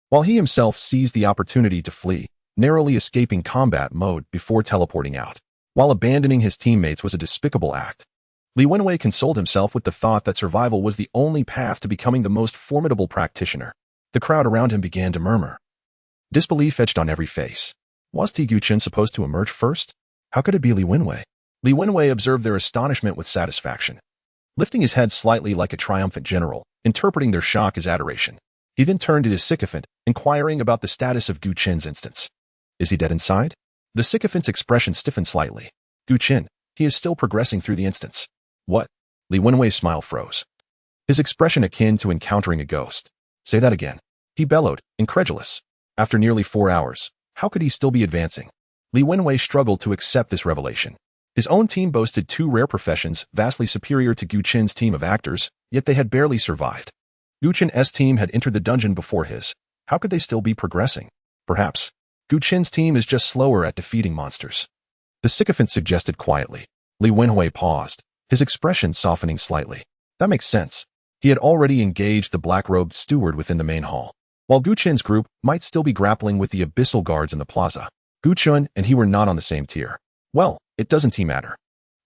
while he himself seized the opportunity to flee, narrowly escaping combat mode before teleporting out. While abandoning his teammates was a despicable act, Li Wenhui consoled himself with the thought that survival was the only path to becoming the most formidable practitioner. The crowd around him began to murmur. Disbelief etched on every face. Was Gu Chen supposed to emerge first? How could it be Li Wenhui? Li Wenhui observed their astonishment with satisfaction, lifting his head slightly like a triumphant general, interpreting their shock as adoration. He then turned to his sycophant, inquiring about the status of Gu Chen's instance. Is he dead inside? The sycophant's expression stiffened slightly. Gu Chen, he is still progressing through the instance. What? Li Wenhui's smile froze. his expression akin to encountering a ghost. Say that again. He bellowed, incredulous. After nearly 4 hours, how could he still be advancing? Li Wenwei struggled to accept this revelation. His own team boasted 2 rare professions vastly superior to Gu Chen's team of actors, yet they had barely survived. Gu Chen's team had entered the dungeon before his. How could they still be progressing? Perhaps Gu Chen's team is just slower at defeating monsters. The sycophant suggested quietly. Li Wenhui paused, his expression softening slightly. That makes sense. He had already engaged the black-robed steward within the main hall. While Gu Chen's group might still be grappling with the abyssal guards in the plaza, Gu Chen and he were not on the same tier. Well, it doesn't matter.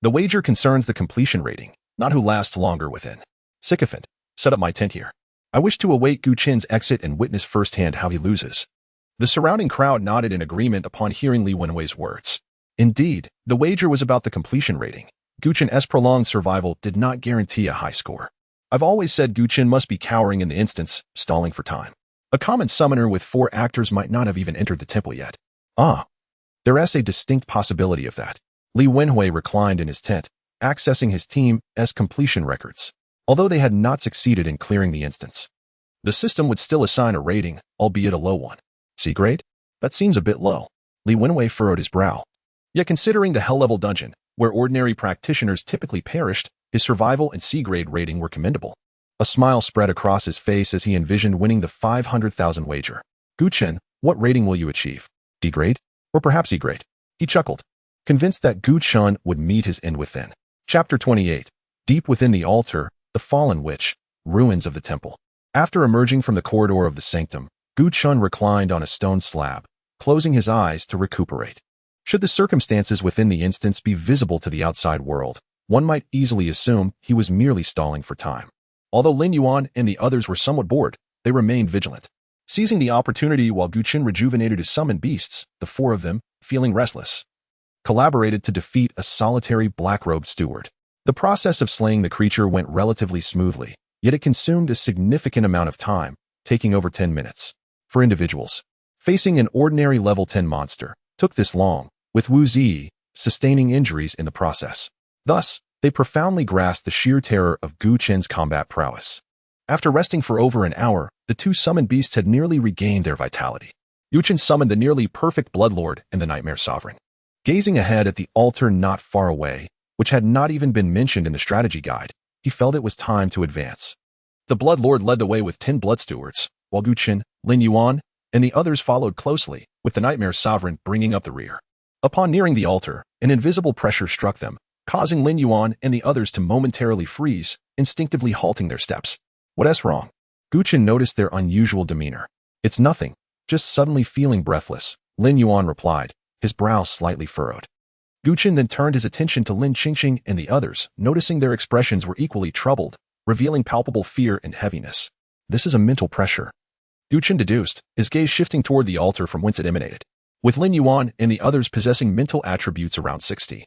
The wager concerns the completion rating, not who lasts longer within. Sycophant, set up my tent here. I wish to await Gu Chen's exit and witness firsthand how he loses. The surrounding crowd nodded in agreement upon hearing Li Wenwei's words. Indeed, the wager was about the completion rating. Gu Chen's prolonged survival did not guarantee a high score. I've always said Gu Chen must be cowering in the instance, stalling for time. A common summoner with 4 actors might not have even entered the temple yet. There is a distinct possibility of that. Li Wenhui reclined in his tent, accessing his team's completion records. Although they had not succeeded in clearing the instance, the system would still assign a rating, albeit a low one. C grade? That seems a bit low. Li Wenhui furrowed his brow. Yet considering the hell-level dungeon, where ordinary practitioners typically perished, his survival and C-grade rating were commendable. A smile spread across his face as he envisioned winning the 500,000 wager. Gu Chen, what rating will you achieve? D grade? Or perhaps E grade? He chuckled, convinced that Gu Chen would meet his end within. Chapter 28. Deep within the altar, the fallen witch, ruins of the temple. After emerging from the corridor of the sanctum, Gu Chen reclined on a stone slab, closing his eyes to recuperate. Should the circumstances within the instance be visible to the outside world, one might easily assume he was merely stalling for time. Although Lin Yuan and the others were somewhat bored, they remained vigilant. Seizing the opportunity while Gu Chen rejuvenated his summoned beasts, the 4 of them, feeling restless, collaborated to defeat a solitary black-robed steward. The process of slaying the creature went relatively smoothly, yet it consumed a significant amount of time, taking over 10 minutes. For individuals facing an ordinary level 10 monster, took this long, with Wu Zi sustaining injuries in the process. Thus, they profoundly grasped the sheer terror of Gu Chen's combat prowess. After resting for over an hour, the 2 summoned beasts had nearly regained their vitality. Gu Chen summoned the nearly perfect Bloodlord and the Nightmare Sovereign. Gazing ahead at the altar not far away, which had not even been mentioned in the strategy guide, he felt it was time to advance. The Bloodlord led the way with 10 Blood Stewards, while Gu Chen, Lin Yuan, and the others followed closely, with the Nightmare Sovereign bringing up the rear. Upon nearing the altar, an invisible pressure struck them, causing Lin Yuan and the others to momentarily freeze, instinctively halting their steps. What's wrong? Gu Chen noticed their unusual demeanor. It's nothing, just suddenly feeling breathless, Lin Yuan replied, his brow slightly furrowed. Gu Chen then turned his attention to Lin Qingqing and the others, noticing their expressions were equally troubled, revealing palpable fear and heaviness. This is a mental pressure, Gu Chen deduced, his gaze shifting toward the altar from whence it emanated, with Lin Yuan and the others possessing mental attributes around 60.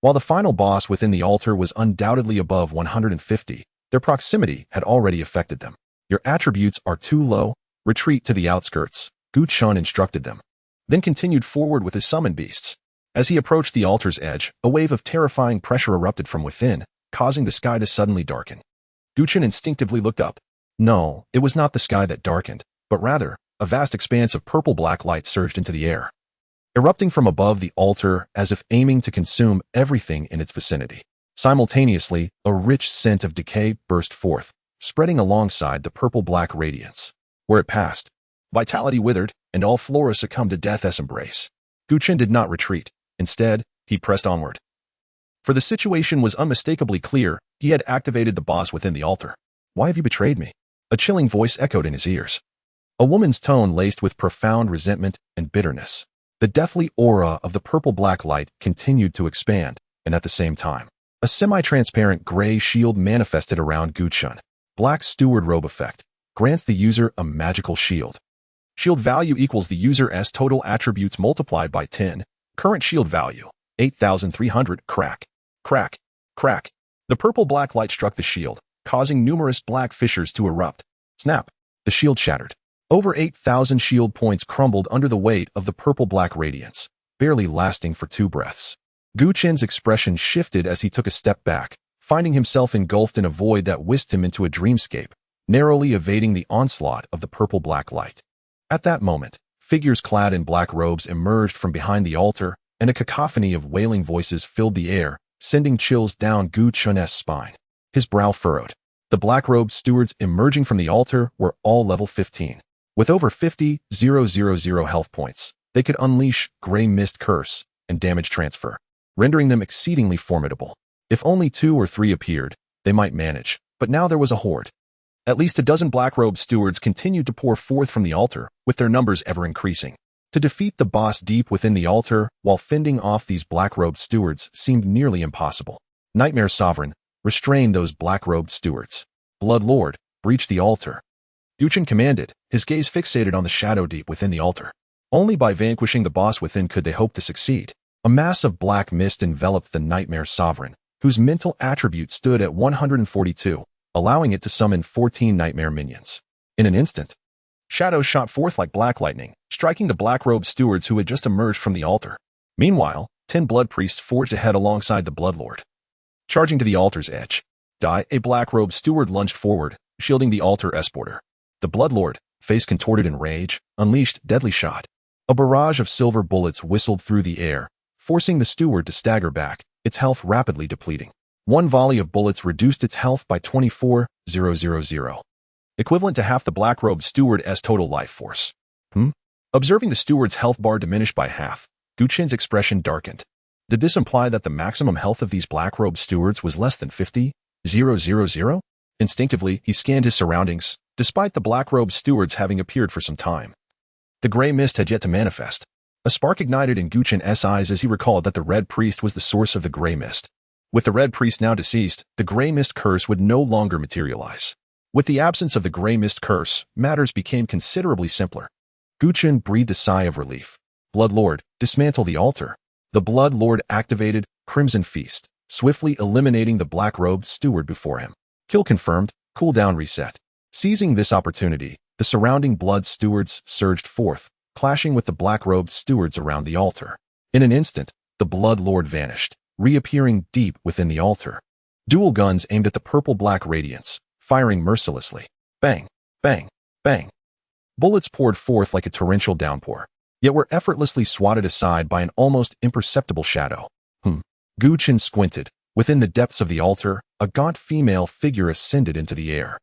While the final boss within the altar was undoubtedly above 150, their proximity had already affected them. Your attributes are too low, retreat to the outskirts, Gu Chen instructed them, then continued forward with his summoned beasts. As he approached the altar's edge, a wave of terrifying pressure erupted from within, causing the sky to suddenly darken. Gu Chen instinctively looked up. No, it was not the sky that darkened, but rather, a vast expanse of purple-black light surged into the air, erupting from above the altar as if aiming to consume everything in its vicinity. Simultaneously, a rich scent of decay burst forth, spreading alongside the purple-black radiance. Where it passed, vitality withered, and all flora succumbed to death's embrace. Gu Chen did not retreat. Instead, he pressed onward. For the situation was unmistakably clear, he had activated the boss within the altar. Why have you betrayed me? A chilling voice echoed in his ears. A woman's tone laced with profound resentment and bitterness. The deathly aura of the purple-black light continued to expand, and at the same time, a semi-transparent gray shield manifested around Gu Chen. Black Steward Robe Effect grants the user a magical shield. Shield value equals the user's total attributes multiplied by 10. Current shield value, 8,300. Crack. Crack. Crack. The purple-black light struck the shield, causing numerous black fissures to erupt. Snap. The shield shattered. Over 8,000 shield points crumbled under the weight of the purple-black radiance, barely lasting for 2 breaths. Gu Chen's expression shifted as he took a step back, finding himself engulfed in a void that whisked him into a dreamscape, narrowly evading the onslaught of the purple-black light. At that moment, figures clad in black robes emerged from behind the altar, and a cacophony of wailing voices filled the air, sending chills down Gu Chen's spine. His brow furrowed. The black-robed stewards emerging from the altar were all level 15. With over 50,000 health points, they could unleash Gray Mist Curse and Damage Transfer, rendering them exceedingly formidable. If only 2 or 3 appeared, they might manage, but now there was a horde. At least a dozen black-robed stewards continued to pour forth from the altar, with their numbers ever increasing. To defeat the boss deep within the altar while fending off these black-robed stewards seemed nearly impossible. Nightmare Sovereign, restrain those black-robed stewards. Blood Lord, breach the altar. Gu Chen commanded, his gaze fixated on the shadow deep within the altar. Only by vanquishing the boss within could they hope to succeed. A mass of black mist enveloped the Nightmare Sovereign, whose mental attribute stood at 142, allowing it to summon 14 nightmare minions. In an instant, shadows shot forth like black lightning, striking the black-robed stewards who had just emerged from the altar. Meanwhile, 10 blood priests forged ahead alongside the Bloodlord. Charging to the altar's edge, a black-robed steward lunged forward, shielding the altar escorter. The Bloodlord, face contorted in rage, unleashed deadly shot. A barrage of silver bullets whistled through the air, forcing the steward to stagger back, its health rapidly depleting. One volley of bullets reduced its health by 24,000, equivalent to half the black-robed steward's total life force. Observing the steward's health bar diminish by half, Gu Chen's expression darkened. Did this imply that the maximum health of these black-robed stewards was less than 50,000? Instinctively, he scanned his surroundings, despite the black-robed stewards having appeared for some time. The gray mist had yet to manifest. A spark ignited in Gu Chen's eyes as he recalled that the Red Priest was the source of the gray mist. With the Red Priest now deceased, the Gray Mist Curse would no longer materialize. With the absence of the Gray Mist Curse, matters became considerably simpler. Gu Chen breathed a sigh of relief. Blood Lord, dismantle the altar. The Blood Lord activated Crimson Feast, swiftly eliminating the black-robed steward before him. Kill confirmed, cooldown reset. Seizing this opportunity, the surrounding blood stewards surged forth, clashing with the black-robed stewards around the altar. In an instant, the Blood Lord vanished, reappearing deep within the altar. Dual guns aimed at the purple-black radiance, firing mercilessly. Bang, bang, bang. Bullets poured forth like a torrential downpour, yet were effortlessly swatted aside by an almost imperceptible shadow. Gu Chen squinted. Within the depths of the altar, a gaunt female figure ascended into the air.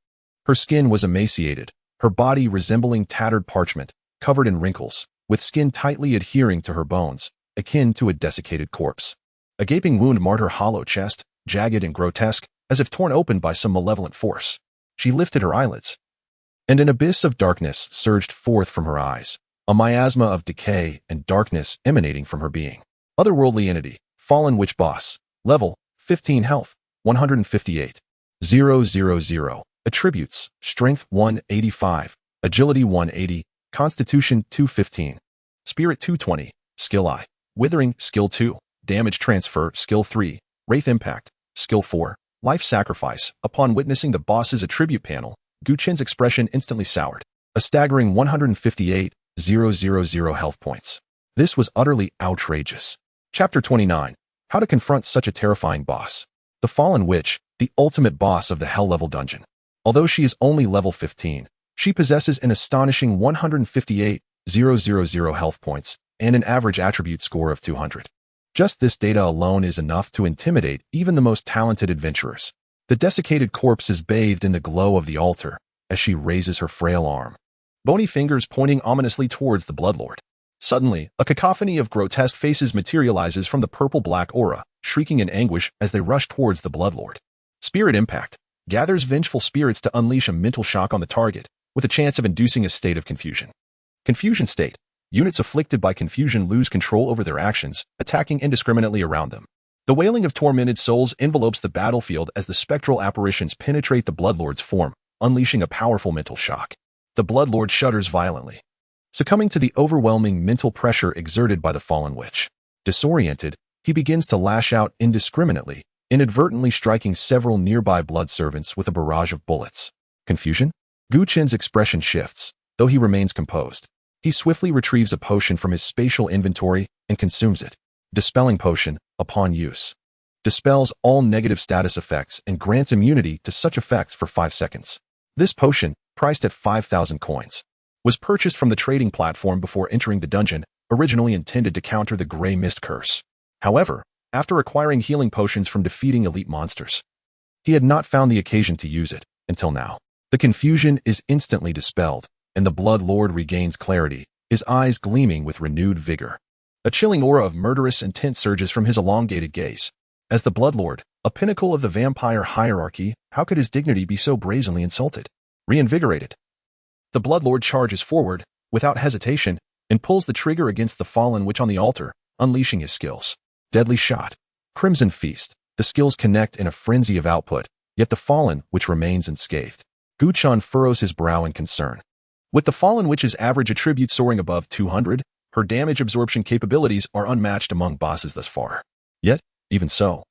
Her skin was emaciated, her body resembling tattered parchment, covered in wrinkles, with skin tightly adhering to her bones, akin to a desiccated corpse. A gaping wound marred her hollow chest, jagged and grotesque, as if torn open by some malevolent force. She lifted her eyelids, and an abyss of darkness surged forth from her eyes, a miasma of decay and darkness emanating from her being. Otherworldly entity, fallen witch boss, level, 15 health, 158,000. Attributes, strength 185, agility 180, constitution 215, spirit 220, skill I, withering, skill 2, damage transfer, skill 3, wraith impact, skill 4, life sacrifice. Upon witnessing the boss's attribute panel, Gu Chen's expression instantly soured. A staggering 158,000 health points. This was utterly outrageous. Chapter 29. How to confront such a terrifying boss. The Fallen Witch, the ultimate boss of the Hell-level dungeon. Although she is only level 15, she possesses an astonishing 158,000 health points and an average attribute score of 200. Just this data alone is enough to intimidate even the most talented adventurers. The desiccated corpse is bathed in the glow of the altar as she raises her frail arm, bony fingers pointing ominously towards the Bloodlord. Suddenly, a cacophony of grotesque faces materializes from the purple-black aura, shrieking in anguish as they rush towards the Bloodlord. Spirit Impact gathers vengeful spirits to unleash a mental shock on the target, with a chance of inducing a state of confusion. Confusion State. Units afflicted by confusion lose control over their actions, attacking indiscriminately around them. The wailing of tormented souls envelopes the battlefield as the spectral apparitions penetrate the Bloodlord's form, unleashing a powerful mental shock. The Bloodlord shudders violently, succumbing to the overwhelming mental pressure exerted by the Fallen Witch. Disoriented, he begins to lash out indiscriminately, inadvertently striking several nearby blood servants with a barrage of bullets. Confusion? Gu Chen's expression shifts, though he remains composed. He swiftly retrieves a potion from his spatial inventory and consumes it. Dispelling Potion, upon use. dispels all negative status effects and grants immunity to such effects for 5 seconds. This potion, priced at 5,000 coins, was purchased from the trading platform before entering the dungeon, originally intended to counter the Grey Mist curse. However, after acquiring healing potions from defeating elite monsters, he had not found the occasion to use it until now. The confusion is instantly dispelled, and the Blood Lord regains clarity, his eyes gleaming with renewed vigor. A chilling aura of murderous intent surges from his elongated gaze. As the Blood Lord, a pinnacle of the vampire hierarchy, how could his dignity be so brazenly insulted? Reinvigorated, the Blood Lord charges forward, without hesitation, and pulls the trigger against the fallen witch on the altar, unleashing his skills. Deadly Shot, Crimson Feast. The skills connect in a frenzy of output, yet the fallen witch remains unscathed. Chen furrows his brow in concern. With the fallen witch's average attribute soaring above 200, her damage absorption capabilities are unmatched among bosses thus far. Yet, even so,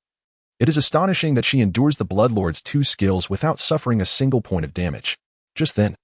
it is astonishing that she endures the Blood Lord's 2 skills without suffering a single point of damage. Just then,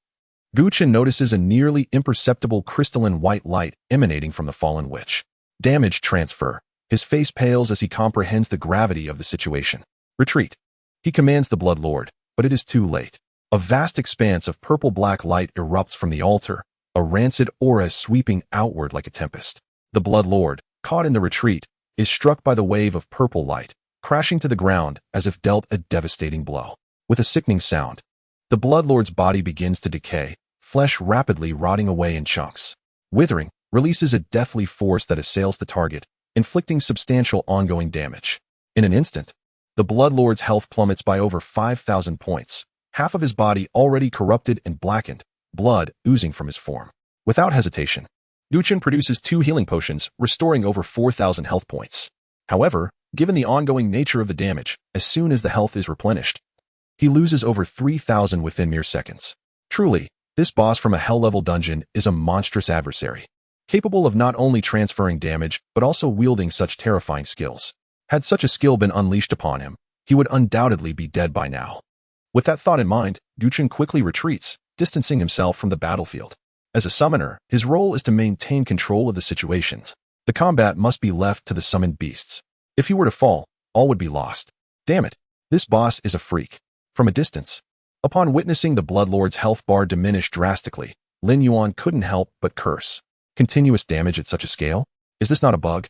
Chen notices a nearly imperceptible crystalline white light emanating from the fallen witch. Damage transfer. His face pales as he comprehends the gravity of the situation. Retreat. He commands the Blood Lord, but it is too late. A vast expanse of purple-black light erupts from the altar, a rancid aura sweeping outward like a tempest. The Blood Lord, caught in the retreat, is struck by the wave of purple light, crashing to the ground as if dealt a devastating blow. With a sickening sound, the Blood Lord's body begins to decay, flesh rapidly rotting away in chunks. Withering releases a deathly force that assails the target, inflicting substantial ongoing damage. In an instant, the Blood Lord's health plummets by over 5,000 points, half of his body already corrupted and blackened, blood oozing from his form. Without hesitation, Chen produces 2 healing potions, restoring over 4,000 health points. However, given the ongoing nature of the damage, as soon as the health is replenished, he loses over 3,000 within mere seconds. Truly, this boss from a hell-level dungeon is a monstrous adversary, capable of not only transferring damage, but also wielding such terrifying skills. Had such a skill been unleashed upon him, he would undoubtedly be dead by now. With that thought in mind, Chen quickly retreats, distancing himself from the battlefield. As a summoner, his role is to maintain control of the situations. The combat must be left to the summoned beasts. If he were to fall, all would be lost. Damn it, this boss is a freak. From a distance, upon witnessing the Blood Lord's health bar diminish drastically, Lin Yuan couldn't help but curse. Continuous damage at such a scale? Is this not a bug?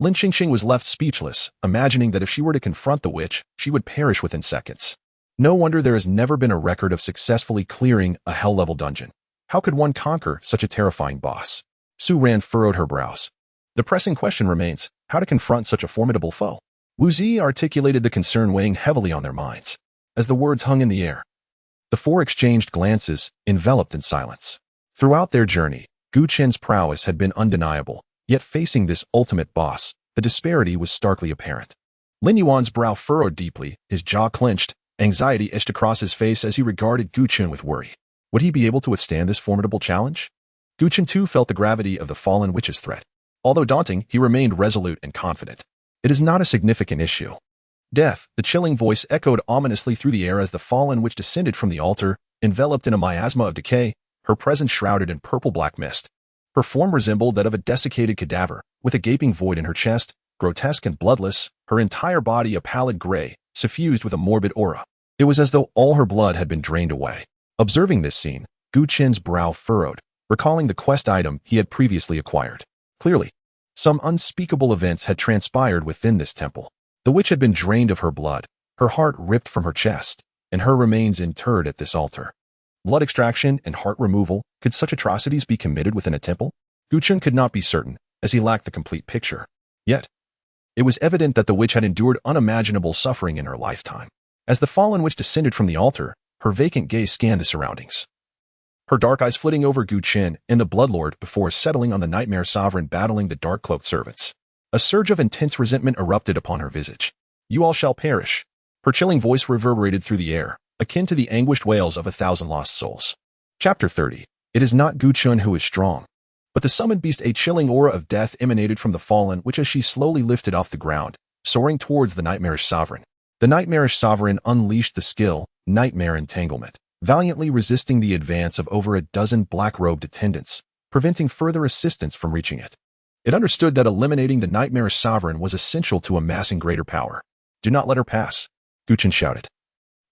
Lin Qingqing was left speechless, imagining that if she were to confront the witch, she would perish within seconds. No wonder there has never been a record of successfully clearing a hell-level dungeon. How could one conquer such a terrifying boss? Su Ran furrowed her brows. The pressing question remains, how to confront such a formidable foe? Wu Zi articulated the concern weighing heavily on their minds. As the words hung in the air, the 4 exchanged glances, enveloped in silence. Throughout their journey, Chen's prowess had been undeniable, yet facing this ultimate boss, the disparity was starkly apparent. Lin Yuan's brow furrowed deeply, his jaw clenched, anxiety etched across his face as he regarded Chen with worry. Would he be able to withstand this formidable challenge? Chen too felt the gravity of the fallen witch's threat. Although daunting, he remained resolute and confident. It is not a significant issue. Death, the chilling voice echoed ominously through the air as the fallen witch descended from the altar, enveloped in a miasma of decay, her presence shrouded in purple-black mist. Her form resembled that of a desiccated cadaver, with a gaping void in her chest, grotesque and bloodless, her entire body a pallid gray, suffused with a morbid aura. It was as though all her blood had been drained away. Observing this scene, Chen's brow furrowed, recalling the quest item he had previously acquired. Clearly, some unspeakable events had transpired within this temple. The witch had been drained of her blood, her heart ripped from her chest, and her remains interred at this altar. Blood extraction and heart removal, could such atrocities be committed within a temple? Chen could not be certain, as he lacked the complete picture. Yet, it was evident that the witch had endured unimaginable suffering in her lifetime. As the fallen witch descended from the altar, her vacant gaze scanned the surroundings. Her dark eyes flitting over Chen and the Blood Lord before settling on the Nightmare Sovereign battling the dark-cloaked servants. A surge of intense resentment erupted upon her visage. You all shall perish. Her chilling voice reverberated through the air, akin to the anguished wails of 1,000 lost souls. Chapter 30. It is not Chen who is strong, but the summoned beast. A chilling aura of death emanated from the fallen witch as she slowly lifted off the ground, soaring towards the Nightmarish Sovereign. The Nightmarish Sovereign unleashed the skill, Nightmare Entanglement, valiantly resisting the advance of over a dozen black-robed attendants, preventing further assistance from reaching it. It understood that eliminating the Nightmarish Sovereign was essential to amassing greater power. Do not let her pass, Chen shouted,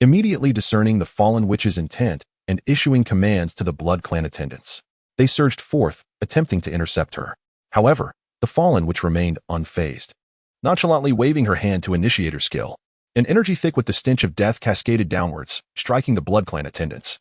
immediately discerning the fallen witch's intent and issuing commands to the Blood Clan attendants. They surged forth, attempting to intercept her. However, the fallen witch remained unfazed, nonchalantly waving her hand to initiate her skill. An energy thick with the stench of death cascaded downwards, striking the Blood Clan attendants,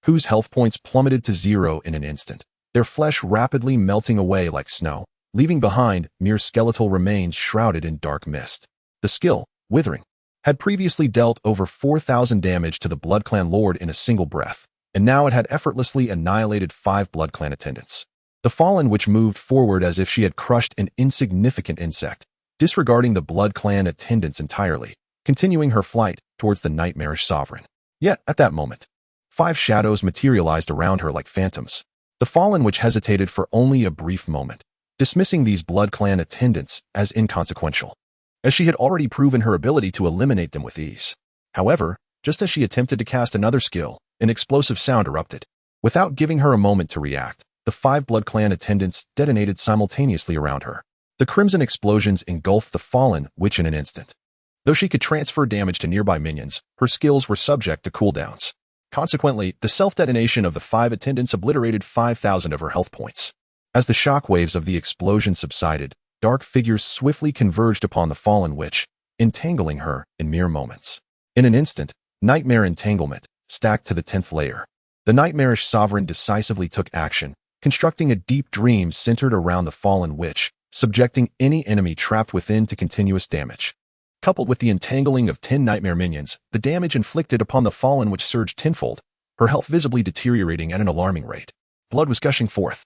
whose health points plummeted to 0 in an instant, their flesh rapidly melting away like snow, leaving behind mere skeletal remains shrouded in dark mist. The skill, Withering, had previously dealt over 4,000 damage to the Blood Clan Lord in a single breath, and now it had effortlessly annihilated 5 Blood Clan attendants. The fallen witch moved forward as if she had crushed an insignificant insect, disregarding the Blood Clan attendants entirely, continuing her flight towards the nightmarish sovereign. Yet, at that moment, 5 shadows materialized around her like phantoms. The fallen witch hesitated for only a brief moment, dismissing these Blood Clan attendants as inconsequential, as she had already proven her ability to eliminate them with ease. However, just as she attempted to cast another skill, an explosive sound erupted. Without giving her a moment to react, the 5 Blood Clan attendants detonated simultaneously around her. The crimson explosions engulfed the fallen witch in an instant. Though she could transfer damage to nearby minions, her skills were subject to cooldowns. Consequently, the self-detonation of the 5 attendants obliterated 5,000 of her health points. As the shockwaves of the explosion subsided, dark figures swiftly converged upon the fallen witch, entangling her in mere moments. In an instant, nightmare entanglement, stacked to the 10th layer. The nightmarish sovereign decisively took action, constructing a deep dream centered around the fallen witch, subjecting any enemy trapped within to continuous damage. Coupled with the entangling of 10 nightmare minions, the damage inflicted upon the fallen witch surged tenfold, her health visibly deteriorating at an alarming rate. Blood was gushing forth.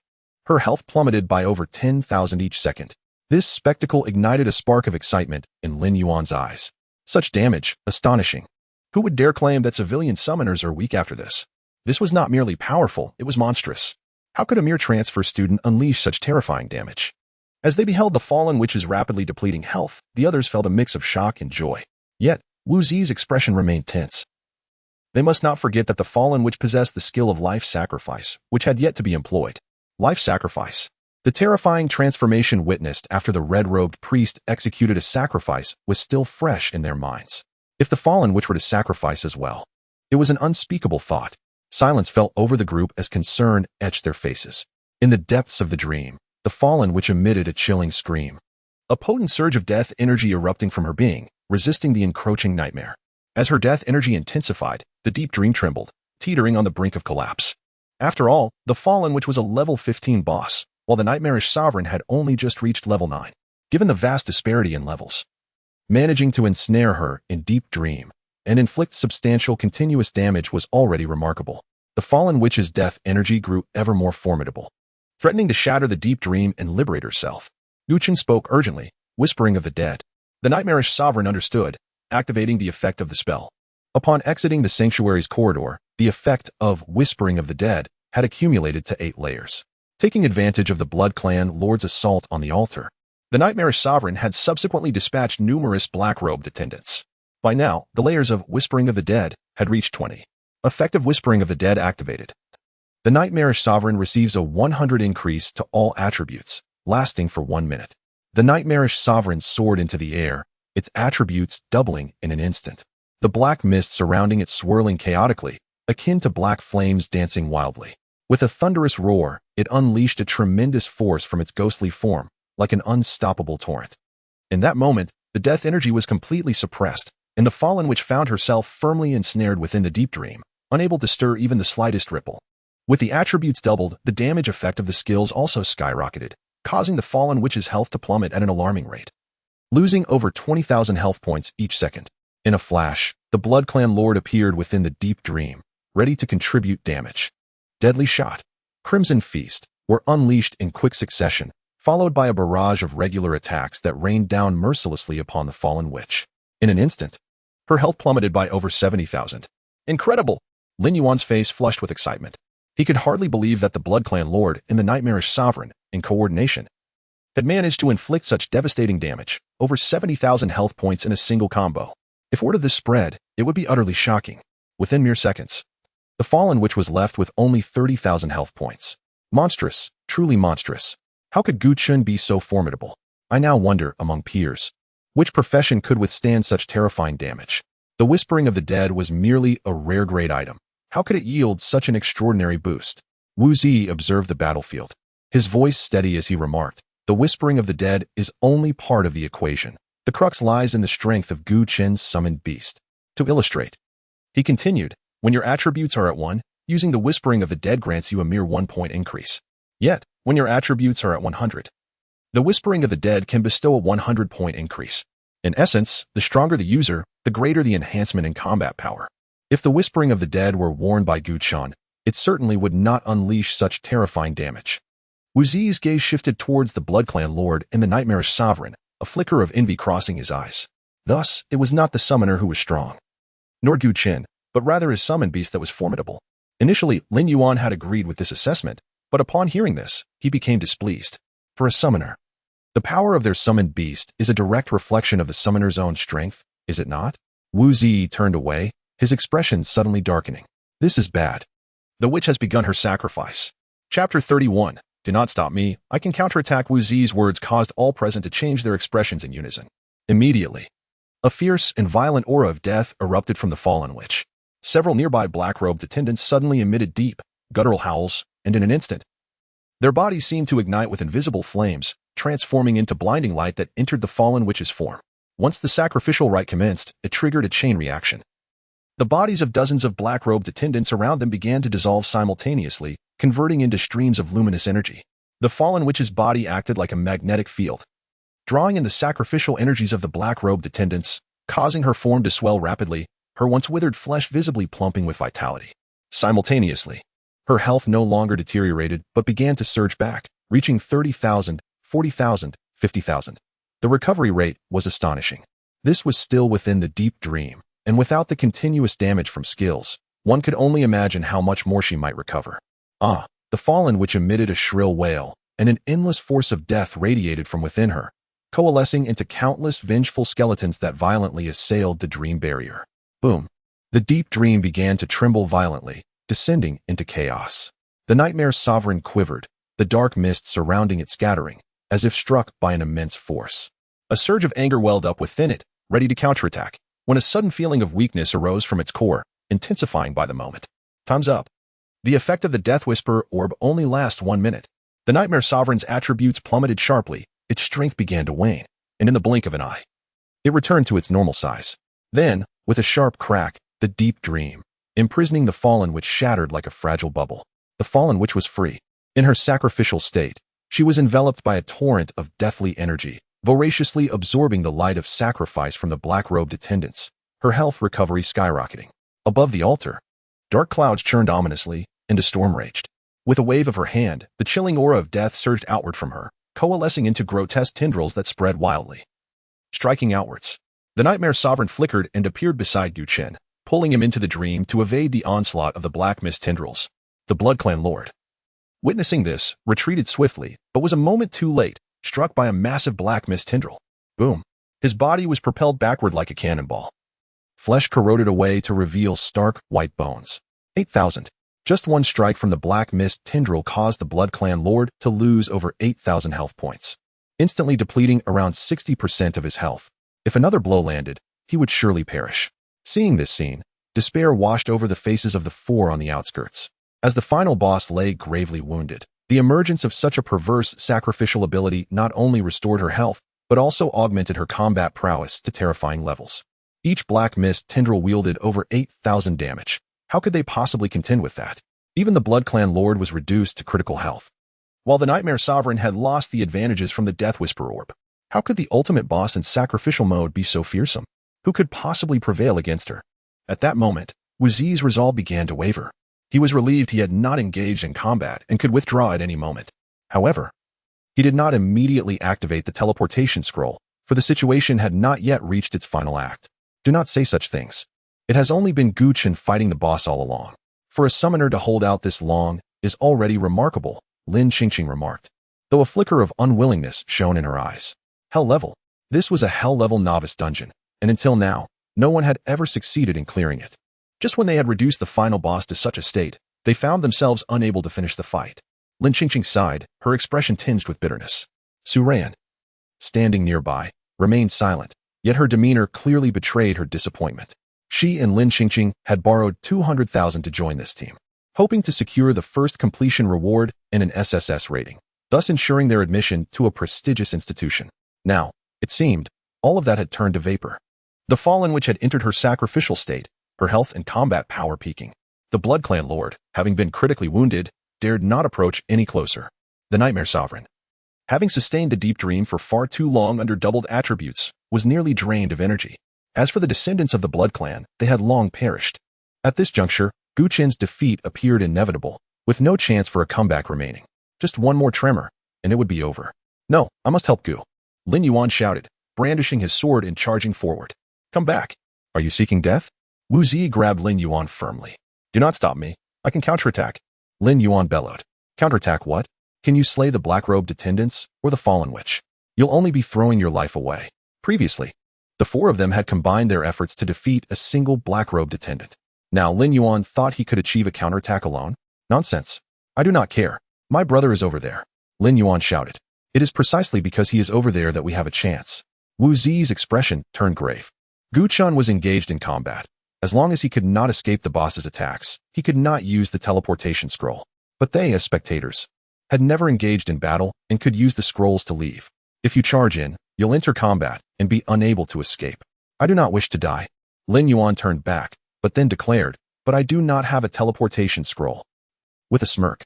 Her health plummeted by over 10,000 each second. This spectacle ignited a spark of excitement in Lin Yuan's eyes. Such damage, astonishing. Who would dare claim that civilian summoners are weak after this? This was not merely powerful, it was monstrous. How could a mere transfer student unleash such terrifying damage? As they beheld the fallen witch's rapidly depleting health, the others felt a mix of shock and joy. Yet, Wu Zi's expression remained tense. They must not forget that the fallen witch possessed the skill of life sacrifice, which had yet to be employed. Life sacrifice. The terrifying transformation witnessed after the red-robed priest executed a sacrifice was still fresh in their minds. If the fallen witch were to sacrifice as well, it was an unspeakable thought. Silence fell over the group as concern etched their faces. In the depths of the dream, the fallen witch emitted a chilling scream, a potent surge of death energy erupting from her being, resisting the encroaching nightmare. As her death energy intensified, the deep dream trembled, teetering on the brink of collapse. After all, the fallen witch was a level 15 boss, while the nightmarish sovereign had only just reached level 9. Given the vast disparity in levels, managing to ensnare her in deep dream and inflict substantial continuous damage was already remarkable. The fallen witch's death energy grew ever more formidable, threatening to shatter the deep dream and liberate herself. Chen spoke urgently, whispering of the dead. The nightmarish sovereign understood, activating the effect of the spell. Upon exiting the sanctuary's corridor, the effect of whispering of the dead had accumulated to 8 layers. Taking advantage of the Blood Clan Lord's assault on the altar, the nightmarish sovereign had subsequently dispatched numerous black-robed attendants. By now, the layers of Whispering of the Dead had reached 20. Effective Whispering of the Dead activated. The nightmarish sovereign receives a 100 increase to all attributes, lasting for 1 minute. The nightmarish sovereign soared into the air, its attributes doubling in an instant. The black mist surrounding it swirling chaotically, akin to black flames dancing wildly. With a thunderous roar, it unleashed a tremendous force from its ghostly form, like an unstoppable torrent. In that moment, the death energy was completely suppressed, and the fallen witch found herself firmly ensnared within the deep dream, unable to stir even the slightest ripple. With the attributes doubled, the damage effect of the skills also skyrocketed, causing the fallen witch's health to plummet at an alarming rate, losing over 20,000 health points each second. In a flash, the Blood Clan Lord appeared within the deep dream, ready to contribute damage. Deadly Shot, Crimson Feast were unleashed in quick succession, followed by a barrage of regular attacks that rained down mercilessly upon the fallen witch. In an instant, her health plummeted by over 70,000. Incredible! Lin Yuan's face flushed with excitement. He could hardly believe that the Blood Clan Lord and the nightmarish sovereign, in coordination, had managed to inflict such devastating damage, over 70,000 health points in a single combo. If word of this spread, it would be utterly shocking. Within mere seconds, the fallen witch was left with only 30,000 health points. Monstrous, truly monstrous. How could Chen be so formidable? I now wonder among peers. Which profession could withstand such terrifying damage? The whispering of the dead was merely a rare grade item. How could it yield such an extraordinary boost? Wu Zi observed the battlefield, his voice steady as he remarked, the whispering of the dead is only part of the equation. The crux lies in the strength of Gu Chen's summoned beast. To illustrate, he continued, when your attributes are at 1, using the whispering of the dead grants you a mere 1-point increase. Yet, when your attributes are at 100, the whispering of the dead can bestow a 100-point increase. In essence, the stronger the user, the greater the enhancement in combat power. If the whispering of the dead were worn by Gu Chen, it certainly would not unleash such terrifying damage. Wu Zi's gaze shifted towards the Blood Clan Lord and the Nightmarish Sovereign, a flicker of envy crossing his eyes. Thus, it was not the summoner who was strong, nor Gu Chen, but rather his summoned beast that was formidable. Initially, Lin Yuan had agreed with this assessment, but upon hearing this, he became displeased. For a summoner, the power of their summoned beast is a direct reflection of the summoner's own strength, is it not? Wu Zi turned away, his expression suddenly darkening. This is bad. The witch has begun her sacrifice. Chapter 31. Do not stop me. I can counterattack. Wu Zi's words caused all present to change their expressions in unison. Immediately, a fierce and violent aura of death erupted from the fallen witch. Several nearby black-robed attendants suddenly emitted deep, guttural howls, and in an instant, their bodies seemed to ignite with invisible flames, transforming into blinding light that entered the fallen witch's form. Once the sacrificial rite commenced, it triggered a chain reaction. The bodies of dozens of black-robed attendants around them began to dissolve simultaneously, converting into streams of luminous energy. The fallen witch's body acted like a magnetic field, drawing in the sacrificial energies of the black-robed attendants, causing her form to swell rapidly, her once withered flesh visibly plumping with vitality. Simultaneously, her health no longer deteriorated but began to surge back, reaching 30,000, 40,000, 50,000. The recovery rate was astonishing. This was still within the deep dream, and without the continuous damage from skills, one could only imagine how much more she might recover. Ah, the fallen witch emitted a shrill wail, and an endless force of death radiated from within her, coalescing into countless vengeful skeletons that violently assailed the dream barrier. Boom. The deep dream began to tremble violently, descending into chaos. The nightmare's sovereign quivered, the dark mist surrounding it scattering, as if struck by an immense force. A surge of anger welled up within it, ready to counterattack, when a sudden feeling of weakness arose from its core, intensifying by the moment. Time's up. The effect of the Death Whisperer orb only lasts 1 minute. The Nightmare Sovereign's attributes plummeted sharply, its strength began to wane, and in the blink of an eye, it returned to its normal size. Then, with a sharp crack, the deep dream, imprisoning the fallen witch, shattered like a fragile bubble. The fallen witch was free. In her sacrificial state, she was enveloped by a torrent of deathly energy, voraciously absorbing the light of sacrifice from the black-robed attendants, her health recovery skyrocketing. Above the altar, dark clouds churned ominously, and a storm raged. With a wave of her hand, the chilling aura of death surged outward from her, coalescing into grotesque tendrils that spread wildly. Striking outwards, the Nightmare Sovereign flickered and appeared beside Gu Chen, pulling him into the dream to evade the onslaught of the black mist tendrils. The Blood Clan Lord, witnessing this, retreated swiftly, but was a moment too late, struck by a massive black mist tendril. Boom. His body was propelled backward like a cannonball. Flesh corroded away to reveal stark, white bones. 8,000. Just one strike from the black mist tendril caused the Blood Clan Lord to lose over 8,000 health points, instantly depleting around 60% of his health. If another blow landed, he would surely perish. Seeing this scene, despair washed over the faces of the four on the outskirts. As the final boss lay gravely wounded, the emergence of such a perverse sacrificial ability not only restored her health, but also augmented her combat prowess to terrifying levels. Each black mist tendril wielded over 8,000 damage. How could they possibly contend with that? Even the Blood Clan Lord was reduced to critical health, while the Nightmare Sovereign had lost the advantages from the Death Whisperer orb. How could the ultimate boss in sacrificial mode be so fearsome? Who could possibly prevail against her? At that moment, Wu Zi's resolve began to waver. He was relieved he had not engaged in combat and could withdraw at any moment. However, he did not immediately activate the teleportation scroll, for the situation had not yet reached its final act. Do not say such things. It has only been Gu Chen fighting the boss all along. For a summoner to hold out this long is already remarkable, Lin Qingqing remarked, though a flicker of unwillingness shone in her eyes. Hell level. This was a hell level novice dungeon, and until now, no one had ever succeeded in clearing it. Just when they had reduced the final boss to such a state, they found themselves unable to finish the fight. Lin Qingqing sighed, her expression tinged with bitterness. Su Ran, standing nearby, remained silent, Yet her demeanor clearly betrayed her disappointment. She and Lin Qingqing had borrowed 200,000 to join this team, hoping to secure the first completion reward and an SSS rating, thus ensuring their admission to a prestigious institution. Now, it seemed, all of that had turned to vapor. The fallen witch had entered her sacrificial state, her health and combat power peaking. The Blood Clan Lord, having been critically wounded, dared not approach any closer. The Nightmare Sovereign, having sustained the deep dream for far too long under doubled attributes, was nearly drained of energy. As for the descendants of the Blood Clan, they had long perished. At this juncture, Gu Chen's defeat appeared inevitable, with no chance for a comeback remaining. Just one more tremor, and it would be over. No, I must help Gu. Lin Yuan shouted, brandishing his sword and charging forward. Come back. Are you seeking death? Wu Zi grabbed Lin Yuan firmly. Do not stop me. I can counterattack. Lin Yuan bellowed. Counterattack what? Can you slay the black-robed attendants or the fallen witch? You'll only be throwing your life away. Previously, the four of them had combined their efforts to defeat a single black-robed attendant. Now Lin Yuan thought he could achieve a counterattack alone? Nonsense. I do not care. My brother is over there. Lin Yuan shouted. It is precisely because he is over there that we have a chance. Wu Zi's expression turned grave. Gu Chen was engaged in combat. As long as he could not escape the boss's attacks, he could not use the teleportation scroll. But they, as spectators, had never engaged in battle and could use the scrolls to leave. If you charge in, you'll enter combat and be unable to escape. I do not wish to die. Lin Yuan turned back, but then declared, but I do not have a teleportation scroll. With a smirk,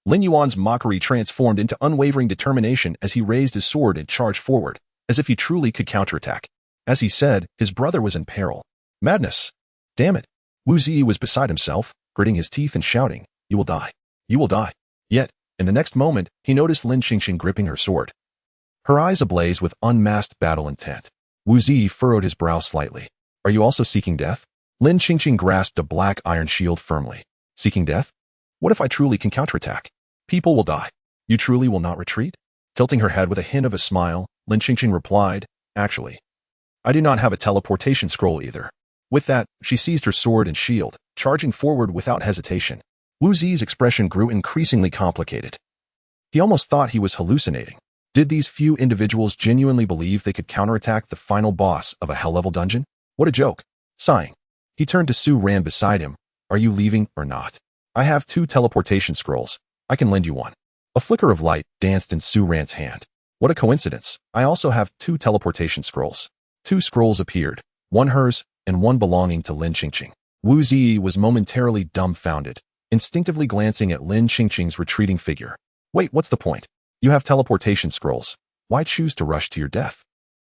Lin Yuan's mockery transformed into unwavering determination as he raised his sword and charged forward, as if he truly could counterattack. As he said, his brother was in peril. Madness. Damn it. Wu Zi was beside himself, gritting his teeth and shouting, You will die. You will die. Yet, in the next moment, he noticed Lin Qingqing gripping her sword. Her eyes ablaze with unmasked battle intent. Wu Zi furrowed his brow slightly. Are you also seeking death? Lin Qingqing grasped a black iron shield firmly. Seeking death? What if I truly can counterattack? People will die. You truly will not retreat? Tilting her head with a hint of a smile, Lin Qingqing replied, Actually, I do not have a teleportation scroll either. With that, she seized her sword and shield, charging forward without hesitation. Wu Zi's expression grew increasingly complicated. He almost thought he was hallucinating. Did these few individuals genuinely believe they could counterattack the final boss of a hell-level dungeon? What a joke. Sighing, he turned to Su Ran beside him. Are you leaving or not? I have 2 teleportation scrolls. I can lend you one. A flicker of light danced in Su Ran's hand. What a coincidence. I also have 2 teleportation scrolls. 2 scrolls appeared, one hers and one belonging to Lin Qingqing. Wu Zi was momentarily dumbfounded, instinctively glancing at Lin Qingqing's retreating figure. Wait, what's the point? You have teleportation scrolls. Why choose to rush to your death?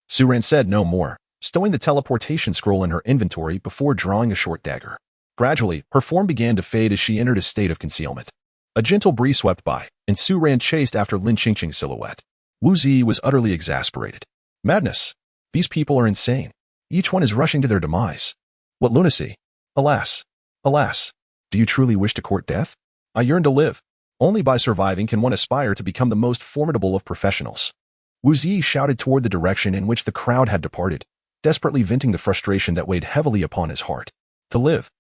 Su Ran said no more, stowing the teleportation scroll in her inventory before drawing a short dagger. Gradually, her form began to fade as she entered a state of concealment. A gentle breeze swept by, and Su Ran chased after Lin Qingqing's silhouette. Wu Zi was utterly exasperated. Madness. These people are insane. Each one is rushing to their demise. What lunacy. Alas. Alas. Do you truly wish to court death? I yearn to live. Only by surviving can one aspire to become the most formidable of professionals. Wu Zi shouted toward the direction in which the crowd had departed, desperately venting the frustration that weighed heavily upon his heart. To live.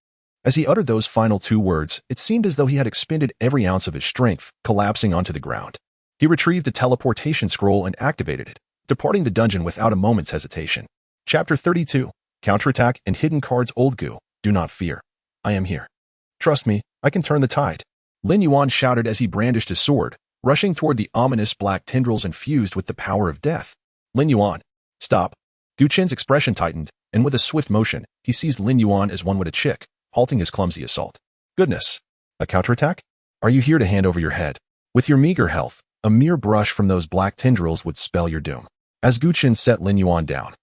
As he uttered those final 2 words, it seemed as though he had expended every ounce of his strength, collapsing onto the ground. He retrieved the teleportation scroll and activated it, departing the dungeon without a moment's hesitation. Chapter 32. Counterattack and Hidden Cards. Old Gu, do not fear. I am here. Trust me, I can turn the tide. Lin Yuan shouted as he brandished his sword, rushing toward the ominous black tendrils infused with the power of death. Lin Yuan. Stop. Gu Chen's expression tightened, and with a swift motion, he seized Lin Yuan as one would a chick, halting his clumsy assault. Goodness. A counterattack? Are you here to hand over your head? With your meager health, a mere brush from those black tendrils would spell your doom. As Gu Chen set Lin Yuan down,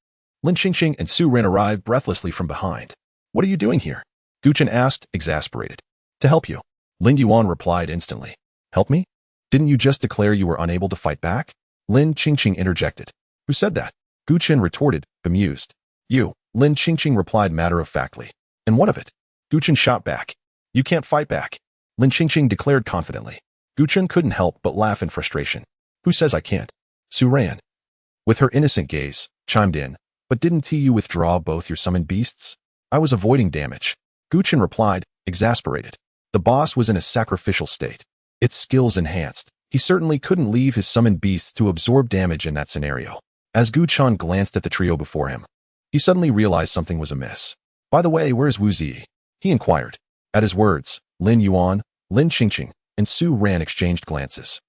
Lin Qingqing and Su Ran arrived breathlessly from behind. What are you doing here? Gu Chen asked, exasperated. To help you. Lin Yuan replied instantly. Help me? Didn't you just declare you were unable to fight back? Lin Qingqing interjected. Who said that? Gu Chen retorted, bemused. You. Lin Qingqing replied matter-of-factly. And what of it? Gu Chen shot back. You can't fight back. Lin Qingqing declared confidently. Gu Chen couldn't help but laugh in frustration. Who says I can't? Su Ran, with her innocent gaze, chimed in. But didn't you withdraw both your summoned beasts? I was avoiding damage. Gu Chen replied, exasperated. The boss was in a sacrificial state. Its skills enhanced. He certainly couldn't leave his summoned beasts to absorb damage in that scenario. As Gu Chen glanced at the trio before him, He suddenly realized something was amiss. "By the way, where is Wu Zi?" he inquired. At his words, Lin Yuan, Lin Qingqing, and Su Ran exchanged glances.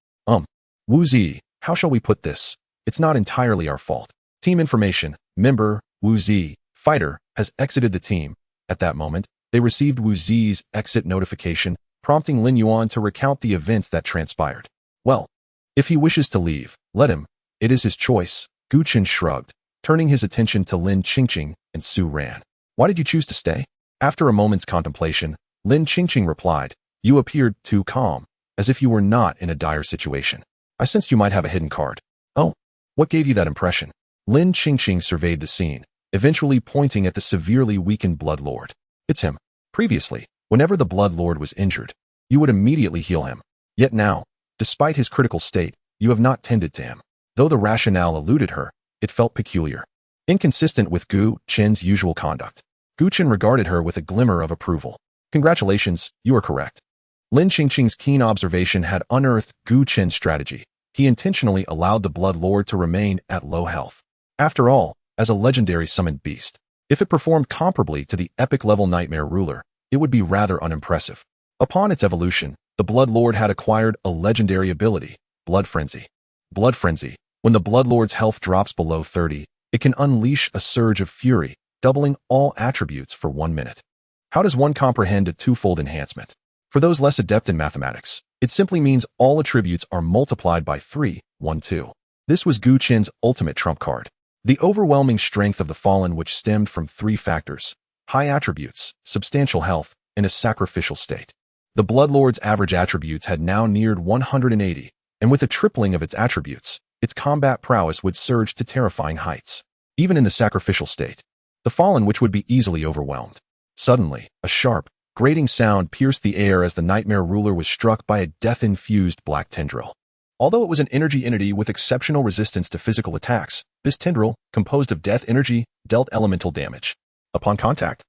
Wu Zi, how shall we put this? It's not entirely our fault. Team information, member, Wu Zi, fighter, has exited the team. At that moment, they received Wu Zi's exit notification, prompting Lin Yuan to recount the events that transpired. Well, if he wishes to leave, let him. It is his choice, Gu Chen shrugged, turning his attention to Lin Qingqing and Su Ran. Why did you choose to stay? After a moment's contemplation, Lin Qingqing replied, You appeared too calm, as if you were not in a dire situation. I sensed you might have a hidden card. Oh, what gave you that impression? Lin Qingqing surveyed the scene, eventually pointing at the severely weakened Blood Lord. It's him. Previously, whenever the Blood Lord was injured, you would immediately heal him. Yet now, despite his critical state, you have not tended to him. Though the rationale eluded her, it felt peculiar, inconsistent with Gu Chen's usual conduct. Gu Chen regarded her with a glimmer of approval. Congratulations, you are correct. Lin Qingqing's keen observation had unearthed Gu Chen's strategy. He intentionally allowed the Blood Lord to remain at low health. After all, as a legendary summoned beast, if it performed comparably to the epic-level Nightmare Ruler, it would be rather unimpressive. Upon its evolution, the Blood Lord had acquired a legendary ability, Blood Frenzy. Blood Frenzy. When the Blood Lord's health drops below 30, it can unleash a surge of fury, doubling all attributes for 1 minute. How does one comprehend a twofold enhancement? For those less adept in mathematics, it simply means all attributes are multiplied by 3, 1, 2. This was Gu Chen's ultimate trump card. The overwhelming strength of the Fallen, which stemmed from 3 factors: high attributes, substantial health, and a sacrificial state. The Blood Lord's average attributes had now neared 180, and with a tripling of its attributes, its combat prowess would surge to terrifying heights. Even in the sacrificial state, the Fallen which would be easily overwhelmed. Suddenly, a sharp, grating sound pierced the air as the Nightmare Ruler was struck by a death-infused black tendril. Although it was an energy entity with exceptional resistance to physical attacks, this tendril, composed of death energy, dealt elemental damage. Upon contact,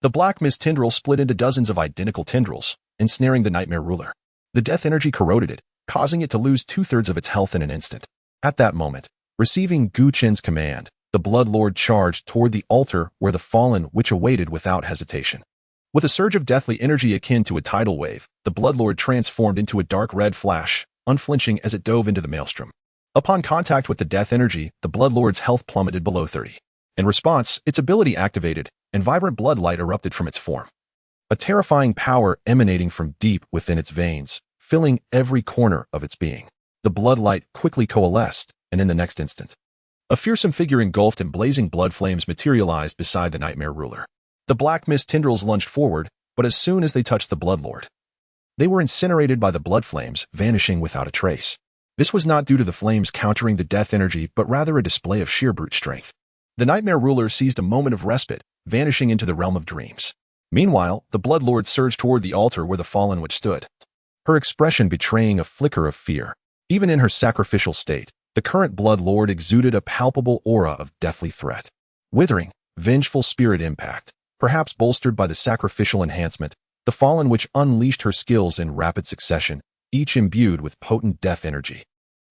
the black mist tendril split into dozens of identical tendrils, ensnaring the Nightmare Ruler. The death energy corroded it, causing it to lose 2/3 of its health in an instant. At that moment, receiving Gu Chen's command, the Blood Lord charged toward the altar where the Fallen which awaited without hesitation. With a surge of deathly energy akin to a tidal wave, the Blood Lord transformed into a dark red flash, unflinching as it dove into the maelstrom. Upon contact with the death energy, the Blood Lord's health plummeted below 30. In response, its ability activated, and vibrant blood light erupted from its form. A terrifying power emanating from deep within its veins, filling every corner of its being. The blood light quickly coalesced, and in the next instant, a fearsome figure engulfed in blazing blood flames materialized beside the Nightmare Ruler. The black mist tendrils lunged forward, but as soon as they touched the Blood Lord, they were incinerated by the blood flames, vanishing without a trace. This was not due to the flames countering the death energy, but rather a display of sheer brute strength. The Nightmare Ruler seized a moment of respite, vanishing into the realm of dreams. Meanwhile, the Blood Lord surged toward the altar where the Fallen witch stood, her expression betraying a flicker of fear. Even in her sacrificial state, the current Blood Lord exuded a palpable aura of deathly threat. Withering, vengeful spirit impact, perhaps bolstered by the sacrificial enhancement, the Fallen Witch unleashed her skills in rapid succession, each imbued with potent death energy.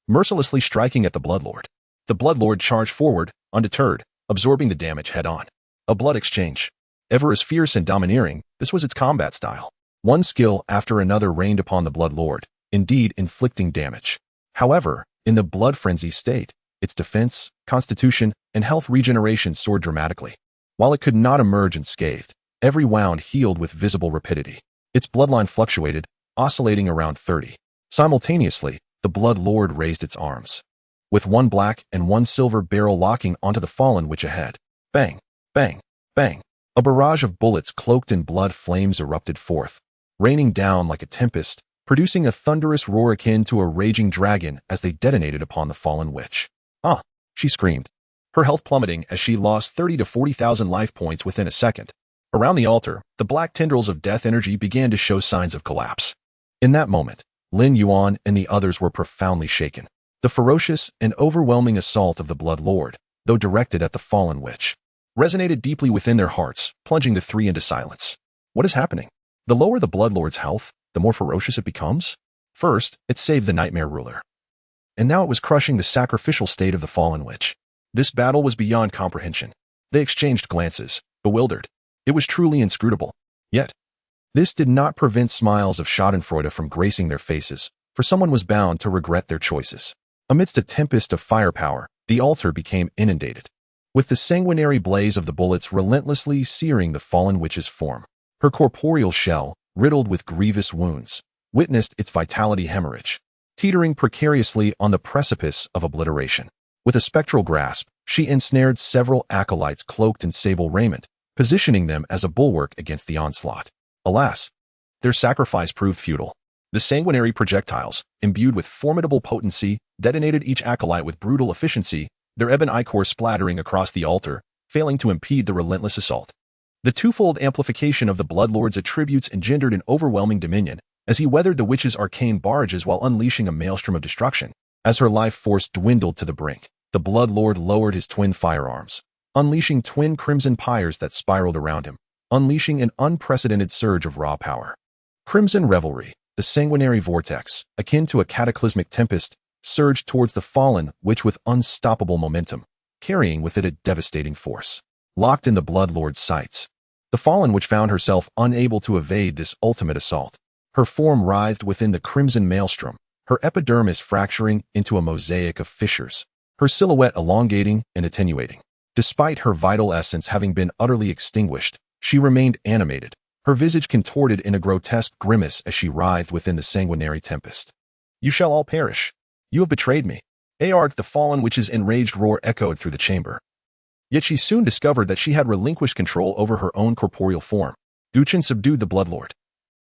Mercilessly striking at the Blood Lord, the Blood Lord charged forward, undeterred, absorbing the damage head-on. A blood exchange. Ever as fierce and domineering, this was its combat style. One skill after another rained upon the Blood Lord, indeed inflicting damage. However, in the blood frenzy state, its defense, constitution, and health regeneration soared dramatically. While it could not emerge unscathed, every wound healed with visible rapidity. Its bloodline fluctuated, oscillating around 30. Simultaneously, the Blood Lord raised its arms, with one black and one silver barrel locking onto the Fallen Witch ahead. Bang, bang, bang. A barrage of bullets cloaked in blood flames erupted forth, raining down like a tempest, producing a thunderous roar akin to a raging dragon as they detonated upon the Fallen Witch. Ah, she screamed, her health plummeting as she lost 30 to 40,000 life points within a second. Around the altar, the black tendrils of death energy began to show signs of collapse. In that moment, Lin Yuan and the others were profoundly shaken. The ferocious and overwhelming assault of the Blood Lord, though directed at the Fallen Witch, resonated deeply within their hearts, plunging the 3 into silence. What is happening? The lower the Blood Lord's health, the more ferocious it becomes? First, it saved the Nightmare Ruler, and now it was crushing the sacrificial state of the Fallen Witch. This battle was beyond comprehension. They exchanged glances, bewildered. It was truly inscrutable. Yet, this did not prevent smiles of schadenfreude from gracing their faces, for someone was bound to regret their choices. Amidst a tempest of firepower, the altar became inundated, with the sanguinary blaze of the bullets relentlessly searing the fallen witch's form. Her corporeal shell, riddled with grievous wounds, witnessed its vitality hemorrhage, teetering precariously on the precipice of obliteration. With a spectral grasp, she ensnared several acolytes cloaked in sable raiment, positioning them as a bulwark against the onslaught. Alas, their sacrifice proved futile. The sanguinary projectiles, imbued with formidable potency, detonated each acolyte with brutal efficiency, their ebon ichor splattering across the altar, failing to impede the relentless assault. The twofold amplification of the Bloodlord's attributes engendered an overwhelming dominion, as he weathered the witch's arcane barrages while unleashing a maelstrom of destruction. As her life force dwindled to the brink, the Bloodlord lowered his twin firearms, unleashing twin crimson pyres that spiraled around him, unleashing an unprecedented surge of raw power. Crimson revelry, the sanguinary vortex, akin to a cataclysmic tempest, surged towards the fallen witch with unstoppable momentum, carrying with it a devastating force. Locked in the Bloodlord's sights, the fallen witch found herself unable to evade this ultimate assault. Her form writhed within the crimson maelstrom, her epidermis fracturing into a mosaic of fissures, her silhouette elongating and attenuating. Despite her vital essence having been utterly extinguished, she remained animated, her visage contorted in a grotesque grimace as she writhed within the sanguinary tempest. "You shall all perish. You have betrayed me." The fallen witch's enraged roar echoed through the chamber. Yet she soon discovered that she had relinquished control over her own corporeal form. Chen subdued the Bloodlord.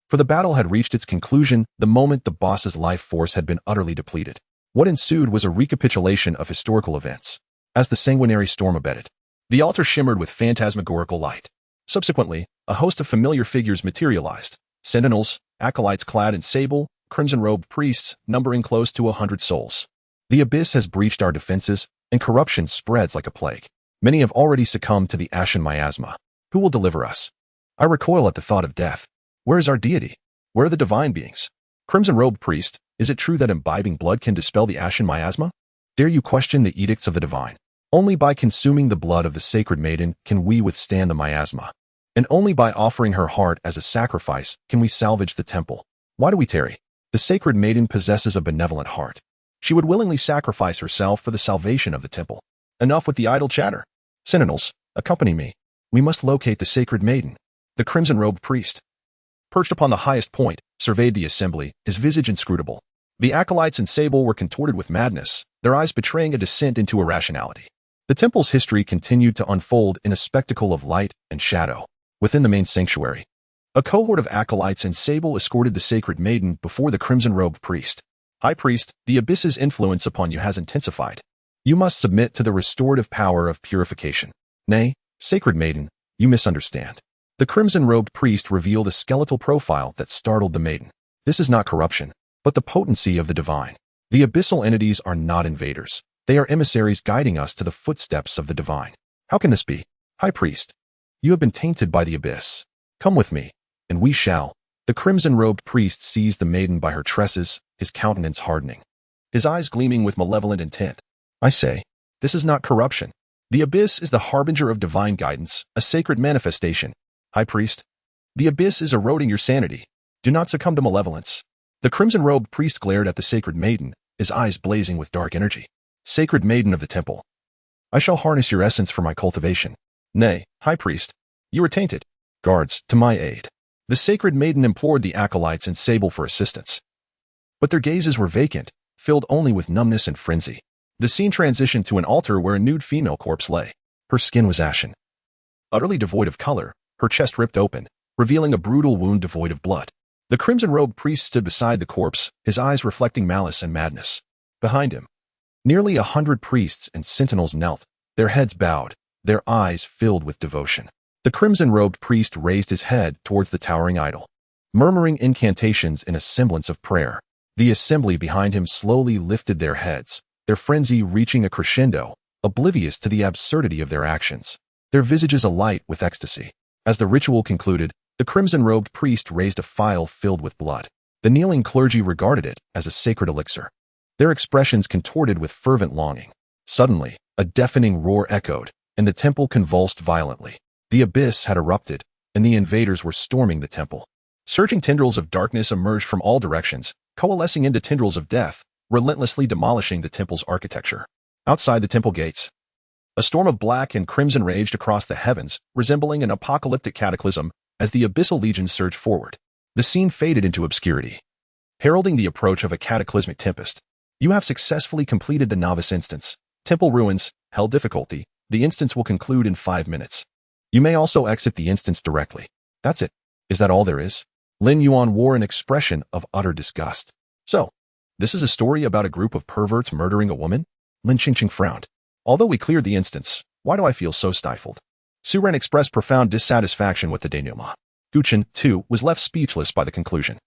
For the battle had reached its conclusion the moment the boss's life force had been utterly depleted. What ensued was a recapitulation of historical events. As the sanguinary storm abated, the altar shimmered with phantasmagorical light. Subsequently, a host of familiar figures materialized. Sentinels, acolytes clad in sable, crimson-robed priests, numbering close to 100 souls. The abyss has breached our defenses, and corruption spreads like a plague. Many have already succumbed to the ashen miasma. Who will deliver us? I recoil at the thought of death. Where is our deity? Where are the divine beings? Crimson-robed priest, is it true that imbibing blood can dispel the ashen miasma? Dare you question the edicts of the divine? Only by consuming the blood of the sacred maiden can we withstand the miasma. And only by offering her heart as a sacrifice can we salvage the temple. Why do we tarry? The sacred maiden possesses a benevolent heart. She would willingly sacrifice herself for the salvation of the temple. Enough with the idle chatter. Sentinels, accompany me. We must locate the sacred maiden. The crimson-robed priest, perched upon the highest point, surveyed the assembly, his visage inscrutable. The acolytes in sable were contorted with madness, their eyes betraying a descent into irrationality. The temple's history continued to unfold in a spectacle of light and shadow. Within the main sanctuary, a cohort of acolytes in sable escorted the sacred maiden before the crimson-robed priest. High priest, the abyss's influence upon you has intensified. You must submit to the restorative power of purification. Nay, sacred maiden, you misunderstand. The crimson-robed priest revealed a skeletal profile that startled the maiden. This is not corruption, but the potency of the divine. The abyssal entities are not invaders. They are emissaries guiding us to the footsteps of the divine. How can this be? High priest, you have been tainted by the abyss. Come with me, and we shall. The crimson-robed priest seized the maiden by her tresses, his countenance hardening, his eyes gleaming with malevolent intent. I say, this is not corruption. The abyss is the harbinger of divine guidance, a sacred manifestation. High priest, the abyss is eroding your sanity. Do not succumb to malevolence. The crimson-robed priest glared at the sacred maiden, his eyes blazing with dark energy. Sacred maiden of the temple, I shall harness your essence for my cultivation. Nay, high priest, you are tainted. Guards, to my aid. The sacred maiden implored the acolytes in sable for assistance. But their gazes were vacant, filled only with numbness and frenzy. The scene transitioned to an altar where a nude female corpse lay. Her skin was ashen, utterly devoid of color, her chest ripped open, revealing a brutal wound devoid of blood. The crimson-robed priest stood beside the corpse, his eyes reflecting malice and madness. Behind him, nearly 100 priests and sentinels knelt, their heads bowed, their eyes filled with devotion. The crimson-robed priest raised his head towards the towering idol, murmuring incantations in a semblance of prayer. The assembly behind him slowly lifted their heads, their frenzy reaching a crescendo, oblivious to the absurdity of their actions, their visages alight with ecstasy. As the ritual concluded, the crimson-robed priest raised a phial filled with blood. The kneeling clergy regarded it as a sacred elixir, their expressions contorted with fervent longing. Suddenly, a deafening roar echoed, and the temple convulsed violently. The abyss had erupted, and the invaders were storming the temple. Surging tendrils of darkness emerged from all directions, coalescing into tendrils of death, relentlessly demolishing the temple's architecture. Outside the temple gates, a storm of black and crimson raged across the heavens, resembling an apocalyptic cataclysm as the abyssal legions surged forward. The scene faded into obscurity, heralding the approach of a cataclysmic tempest. You have successfully completed the novice instance. Temple ruins, hell difficulty. The instance will conclude in 5 minutes. You may also exit the instance directly. That's it. Is that all there is? Lin Yuan wore an expression of utter disgust. So, this is a story about a group of perverts murdering a woman? Lin Qingqing frowned. Although we cleared the instance, why do I feel so stifled? Su Ren expressed profound dissatisfaction with the denouement. Gu Chen, too, was left speechless by the conclusion.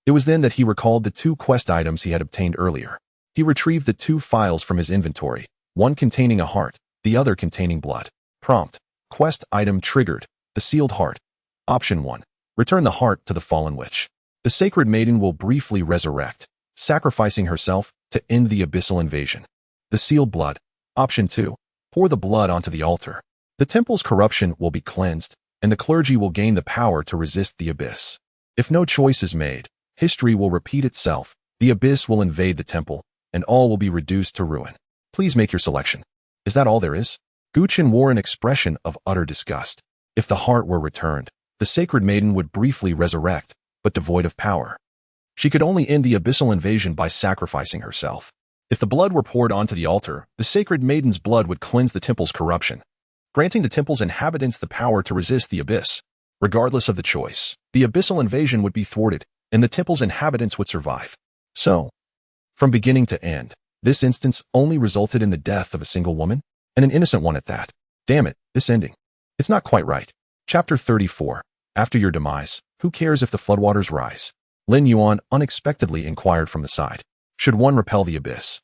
It was then that he recalled the 2 quest items he had obtained earlier. He retrieved the 2 files from his inventory, one containing a heart, the other containing blood. Prompt. Quest item triggered. The sealed heart. Option 1. Return the heart to the fallen witch. The sacred maiden will briefly resurrect, sacrificing herself to end the abyssal invasion. The sealed blood. Option 2. Pour the blood onto the altar. The temple's corruption will be cleansed, and the clergy will gain the power to resist the abyss. If no choice is made, history will repeat itself, the abyss will invade the temple, and all will be reduced to ruin. Please make your selection. Is that all there is? Gu Chen wore an expression of utter disgust. If the heart were returned, the sacred maiden would briefly resurrect, but devoid of power. She could only end the abyssal invasion by sacrificing herself. If the blood were poured onto the altar, the sacred maiden's blood would cleanse the temple's corruption, granting the temple's inhabitants the power to resist the abyss. Regardless of the choice, the abyssal invasion would be thwarted, and the temple's inhabitants would survive. So, from beginning to end, this instance only resulted in the death of a single woman, and an innocent one at that. Damn it, this ending. It's not quite right. Chapter 34. After your demise, who cares if the floodwaters rise? Lin Yuan unexpectedly inquired from the side. Should one repel the abyss,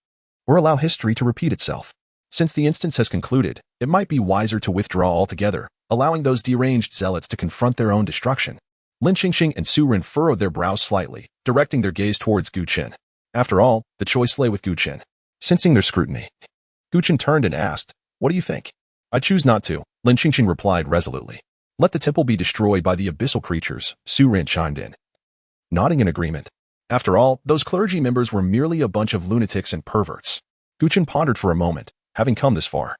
or allow history to repeat itself? Since the instance has concluded, it might be wiser to withdraw altogether, allowing those deranged zealots to confront their own destruction. Lin Qingqing and Su Ren furrowed their brows slightly, directing their gaze towards Gu Chen. After all, the choice lay with Gu Chen. Sensing their scrutiny, Gu Chen turned and asked, "What do you think?" "I choose not to," Lin Qingqing replied resolutely. "Let the temple be destroyed by the abyssal creatures," Su Ren chimed in, nodding in agreement. After all, those clergy members were merely a bunch of lunatics and perverts. Gu Chen pondered for a moment, having come this far.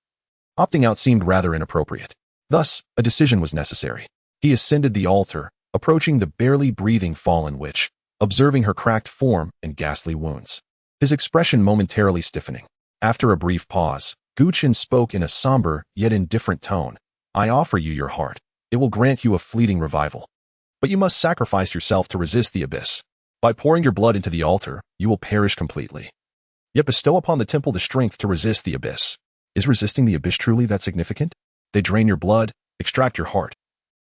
Opting out seemed rather inappropriate. Thus, a decision was necessary. He ascended the altar, approaching the barely breathing fallen witch, observing her cracked form and ghastly wounds, his expression momentarily stiffening. After a brief pause, Gu Chen spoke in a somber yet indifferent tone. "I offer you your heart. It will grant you a fleeting revival. But you must sacrifice yourself to resist the abyss. By pouring your blood into the altar, you will perish completely. Yet bestow upon the temple the strength to resist the abyss." Is resisting the abyss truly that significant? They drain your blood, extract your heart,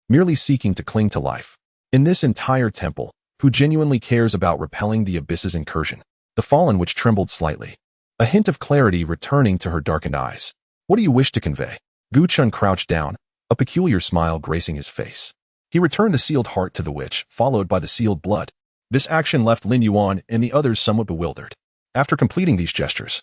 merely seeking to cling to life. In this entire temple, who genuinely cares about repelling the abyss's incursion? The fallen witch trembled slightly, a hint of clarity returning to her darkened eyes. "What do you wish to convey?" Gu Chen crouched down, a peculiar smile gracing his face. He returned the sealed heart to the witch, followed by the sealed blood. This action left Lin Yuan and the others somewhat bewildered. After completing these gestures,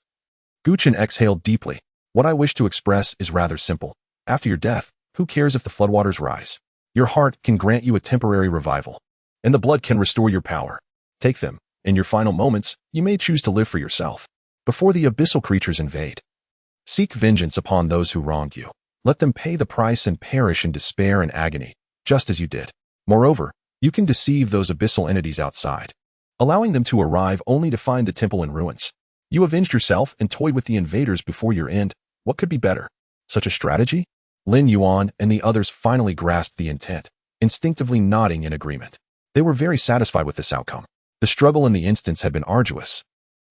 Gu Chen exhaled deeply. "What I wish to express is rather simple. After your death, who cares if the floodwaters rise? Your heart can grant you a temporary revival, and the blood can restore your power. Take them. In your final moments, you may choose to live for yourself. Before the abyssal creatures invade, seek vengeance upon those who wronged you. Let them pay the price and perish in despair and agony, just as you did. Moreover, you can deceive those abyssal entities outside, allowing them to arrive only to find the temple in ruins. You avenged yourself and toyed with the invaders before your end. What could be better? Such a strategy?" Lin Yuan and the others finally grasped the intent, instinctively nodding in agreement. They were very satisfied with this outcome. The struggle in the instance had been arduous,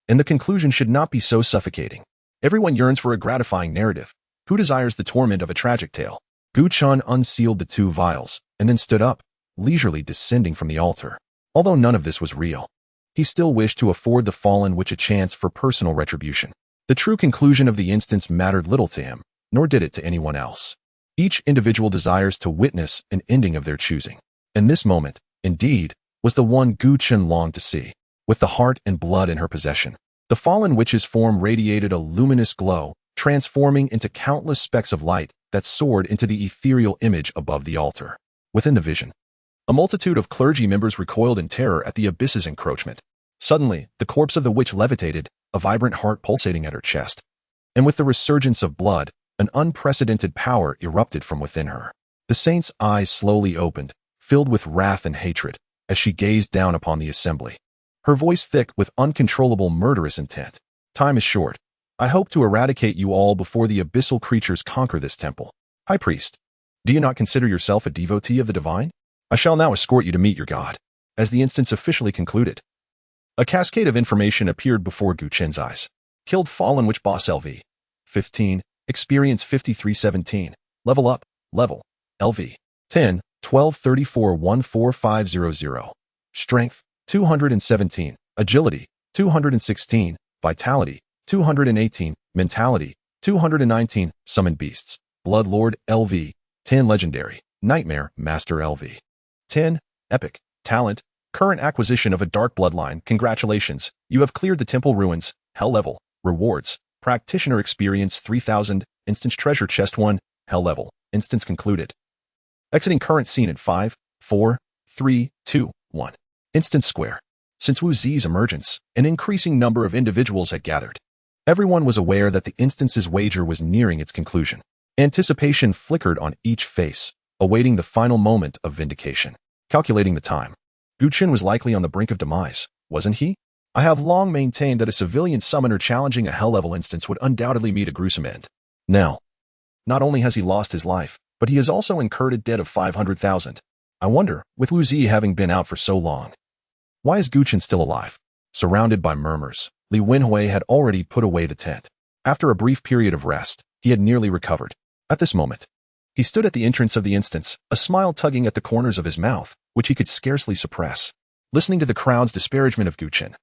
and the conclusion should not be so suffocating. Everyone yearns for a gratifying narrative. Who desires the torment of a tragic tale? Gu Chen unsealed the 2 vials, and then stood up, leisurely descending from the altar. Although none of this was real, he still wished to afford the fallen witch a chance for personal retribution. The true conclusion of the instance mattered little to him, nor did it to anyone else. Each individual desires to witness an ending of their choosing. And this moment, indeed, was the one Gu Chen longed to see. With the heart and blood in her possession, the fallen witch's form radiated a luminous glow, transforming into countless specks of light that soared into the ethereal image above the altar. Within the vision, a multitude of clergy members recoiled in terror at the abyss's encroachment. Suddenly, the corpse of the witch levitated, a vibrant heart pulsating at her chest. And with the resurgence of blood, an unprecedented power erupted from within her. The saint's eyes slowly opened, filled with wrath and hatred, as she gazed down upon the assembly. Her voice thick with uncontrollable murderous intent. Time is short. I hope to eradicate you all before the abyssal creatures conquer this temple. High priest, do you not consider yourself a devotee of the divine? I shall now escort you to meet your god. As the instance officially concluded, a cascade of information appeared before Chen's eyes. Killed fallen witch boss LV. 15. Experience 5317. Level up. Level. LV. 10. 1234 14500. Strength. 217. Agility. 216. Vitality. 218. Mentality. 219. Summoned beasts. Bloodlord LV. 10. Legendary. Nightmare Master LV. 10. Epic. Talent. Current acquisition of a dark bloodline. Congratulations. You have cleared the temple ruins. Hell level. Rewards. Practitioner experience 3000. Instance treasure chest 1. Hell level. Instance concluded. Exiting current scene in 5, 4, 3, 2, 1. Instance square. Since Wu Zi's emergence, an increasing number of individuals had gathered. Everyone was aware that the instance's wager was nearing its conclusion. Anticipation flickered on each face, awaiting the final moment of vindication. Calculating the time. Chen was likely on the brink of demise, wasn't he? I have long maintained that a civilian summoner challenging a hell-level instance would undoubtedly meet a gruesome end. Now, not only has he lost his life, but he has also incurred a debt of 500,000. I wonder, with Wu Zi having been out for so long, why is Chen still alive? Surrounded by murmurs, Li Wenhui had already put away the tent. After a brief period of rest, he had nearly recovered. At this moment, he stood at the entrance of the instance, a smile tugging at the corners of his mouth, which he could scarcely suppress. Listening to the crowd's disparagement of Chen,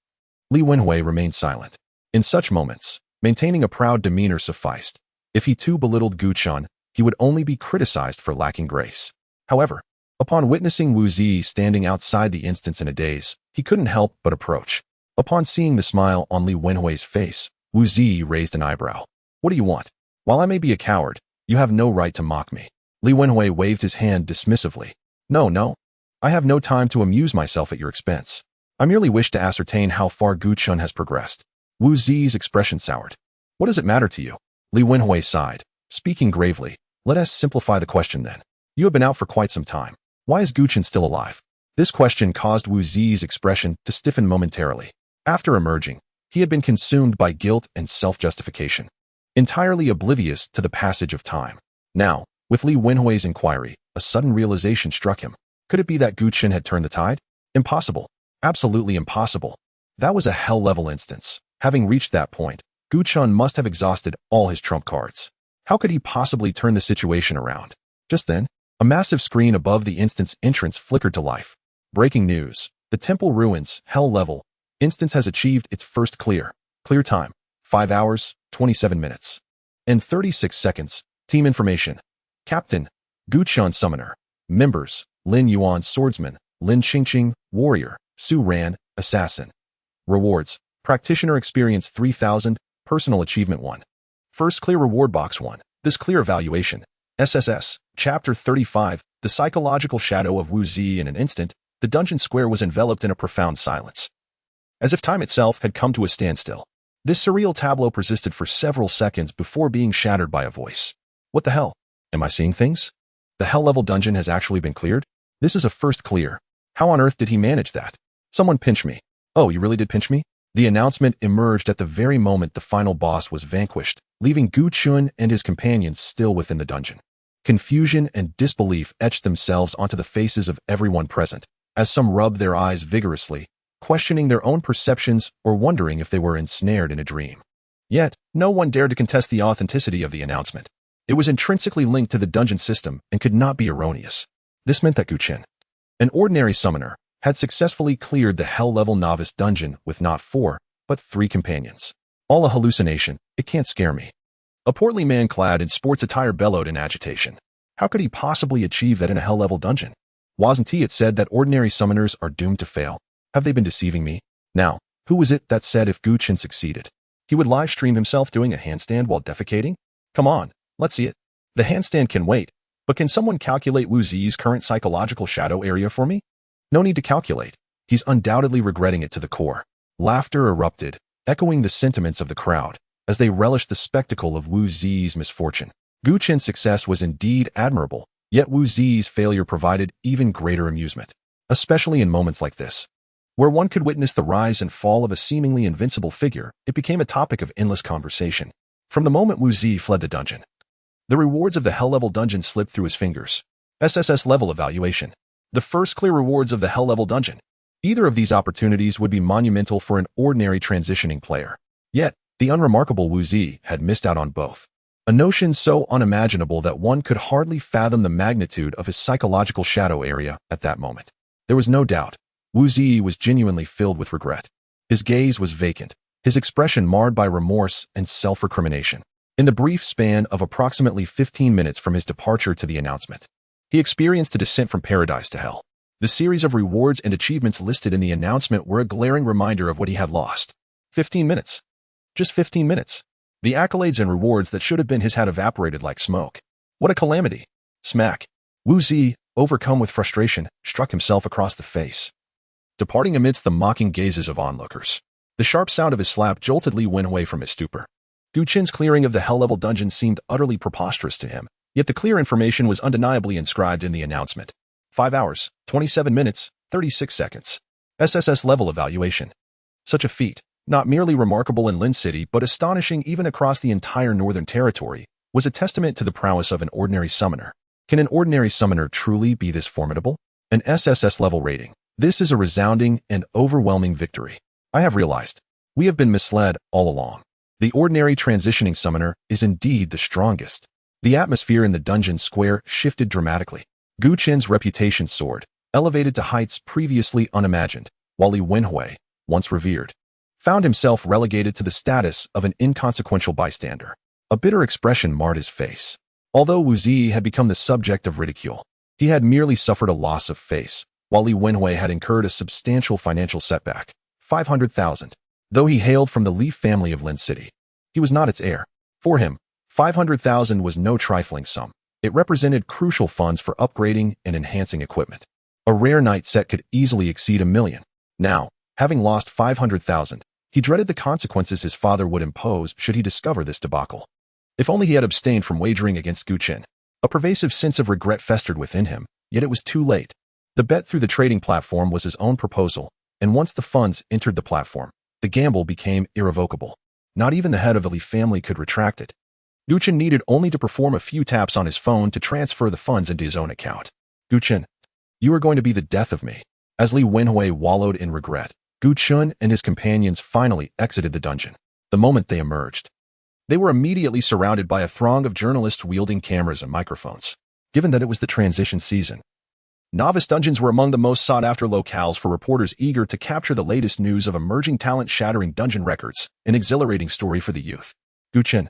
Li Wenhui remained silent. In such moments, maintaining a proud demeanor sufficed. If he too belittled Chen, he would only be criticized for lacking grace. However, upon witnessing Wu Zi standing outside the instance in a daze, he couldn't help but approach. Upon seeing the smile on Li Wenhui's face, Wu Zi raised an eyebrow. What do you want? While I may be a coward, you have no right to mock me. Li Wenhui waved his hand dismissively. No. I have no time to amuse myself at your expense. I merely wish to ascertain how far Chen has progressed. Wu Zi's expression soured. What does it matter to you? Li Wenhui sighed, speaking gravely. Let us simplify the question then. You have been out for quite some time. Why is Chen still alive? This question caused Wu Zi's expression to stiffen momentarily. After emerging, he had been consumed by guilt and self-justification, entirely oblivious to the passage of time. Now, with Li Wenhui's inquiry, a sudden realization struck him. Could it be that Chen had turned the tide? Impossible. Absolutely impossible. That was a hell-level instance. Having reached that point, Chen must have exhausted all his trump cards. How could he possibly turn the situation around? Just then, a massive screen above the instance entrance flickered to life. Breaking news. The temple ruins, hell level. Instance has achieved its first clear. Clear time. 5 hours, 27 minutes. And 36 seconds. Team information. Captain. Chen Summoner. Members. Lin Yuan Swordsman. Lin Qingqing Warrior. Su Ran Assassin. Rewards. Practitioner experience 3000. Personal achievement 1. First clear reward box 1. This clear evaluation. SSS. Chapter 35. The psychological shadow of Wu Zi. In an instant, the dungeon square was enveloped in a profound silence, as if time itself had come to a standstill. This surreal tableau persisted for several seconds before being shattered by a voice. What the hell? Am I seeing things? The hell-level dungeon has actually been cleared? This is a first clear. How on earth did he manage that? Someone pinch me. Oh, you really did pinch me? The announcement emerged at the very moment the final boss was vanquished, leaving Chen and his companions still within the dungeon. Confusion and disbelief etched themselves onto the faces of everyone present, as some rubbed their eyes vigorously, questioning their own perceptions or wondering if they were ensnared in a dream. Yet, no one dared to contest the authenticity of the announcement. It was intrinsically linked to the dungeon system and could not be erroneous. This meant that Chen, an ordinary summoner, had successfully cleared the hell-level novice dungeon with not 4, but 3 companions. All a hallucination. It can't scare me. A portly man clad in sports attire bellowed in agitation. How could he possibly achieve that in a hell-level dungeon? Wasn't it said that ordinary summoners are doomed to fail? Have they been deceiving me? Now, who was it that said if Chen succeeded, He would live stream himself doing a handstand while defecating? Come on, let's see it. The handstand can wait, but can someone calculate Wu Zi's current psychological shadow area for me? No need to calculate. He's undoubtedly regretting it to the core. Laughter erupted, echoing the sentiments of the crowd, as they relished the spectacle of Wu Zi's misfortune. Gu Chen's success was indeed admirable, yet Wu Zi's failure provided even greater amusement, especially in moments like this. Where one could witness the rise and fall of a seemingly invincible figure, it became a topic of endless conversation. From the moment Wu Zi fled the dungeon, the rewards of the Hell-level dungeon slipped through his fingers. SSS level evaluation. The first clear rewards of the Hell-level dungeon. Either of these opportunities would be monumental for an ordinary transitioning player. Yet, the unremarkable Wu Zi had missed out on both. A notion so unimaginable that one could hardly fathom the magnitude of his psychological shadow area at that moment. There was no doubt. Wu Zi was genuinely filled with regret. His gaze was vacant, his expression marred by remorse and self-recrimination. In the brief span of approximately 15 minutes from his departure to the announcement, he experienced a descent from paradise to hell. The series of rewards and achievements listed in the announcement were a glaring reminder of what he had lost. 15 minutes. Just 15 minutes. The accolades and rewards that should have been his had evaporated like smoke. What a calamity. Smack. Wu Zi, overcome with frustration, struck himself across the face, departing amidst the mocking gazes of onlookers. The sharp sound of his slap jolted Li Wenhui from his stupor. Gu Chen's clearing of the Hell-level dungeon seemed utterly preposterous to him, yet the clear information was undeniably inscribed in the announcement. 5 hours, 27 minutes, 36 seconds. SSS level evaluation. Such a feat, not merely remarkable in Lin City but astonishing even across the entire Northern Territory, was a testament to the prowess of an ordinary summoner. Can an ordinary summoner truly be this formidable? An SSS level rating. This is a resounding and overwhelming victory. I have realized. We have been misled all along. The ordinary transitioning summoner is indeed the strongest. The atmosphere in the dungeon square shifted dramatically. Gu Chen's reputation soared, elevated to heights previously unimagined, while Li Wenhui, once revered, found himself relegated to the status of an inconsequential bystander. A bitter expression marred his face. Although Wu Zi had become the subject of ridicule, he had merely suffered a loss of face, while Li Wenhui had incurred a substantial financial setback. 500,000. Though he hailed from the Li family of Lin City, he was not its heir. For him, 500,000 was no trifling sum. It represented crucial funds for upgrading and enhancing equipment. A rare knight set could easily exceed 1 million. Now, having lost 500,000, he dreaded the consequences his father would impose should he discover this debacle. If only he had abstained from wagering against Gu Chen. A pervasive sense of regret festered within him, yet it was too late. The bet through the trading platform was his own proposal, and once the funds entered the platform, the gamble became irrevocable. Not even the head of the Li family could retract it. Gu Chen needed only to perform a few taps on his phone to transfer the funds into his own account. Gu Chen, you are going to be the death of me. As Li Wenhui wallowed in regret, Gu Chen and his companions finally exited the dungeon. The moment they emerged, they were immediately surrounded by a throng of journalists wielding cameras and microphones. Given that it was the transition season, novice dungeons were among the most sought-after locales for reporters eager to capture the latest news of emerging talent shattering dungeon records, an exhilarating story for the youth. Gu Chen,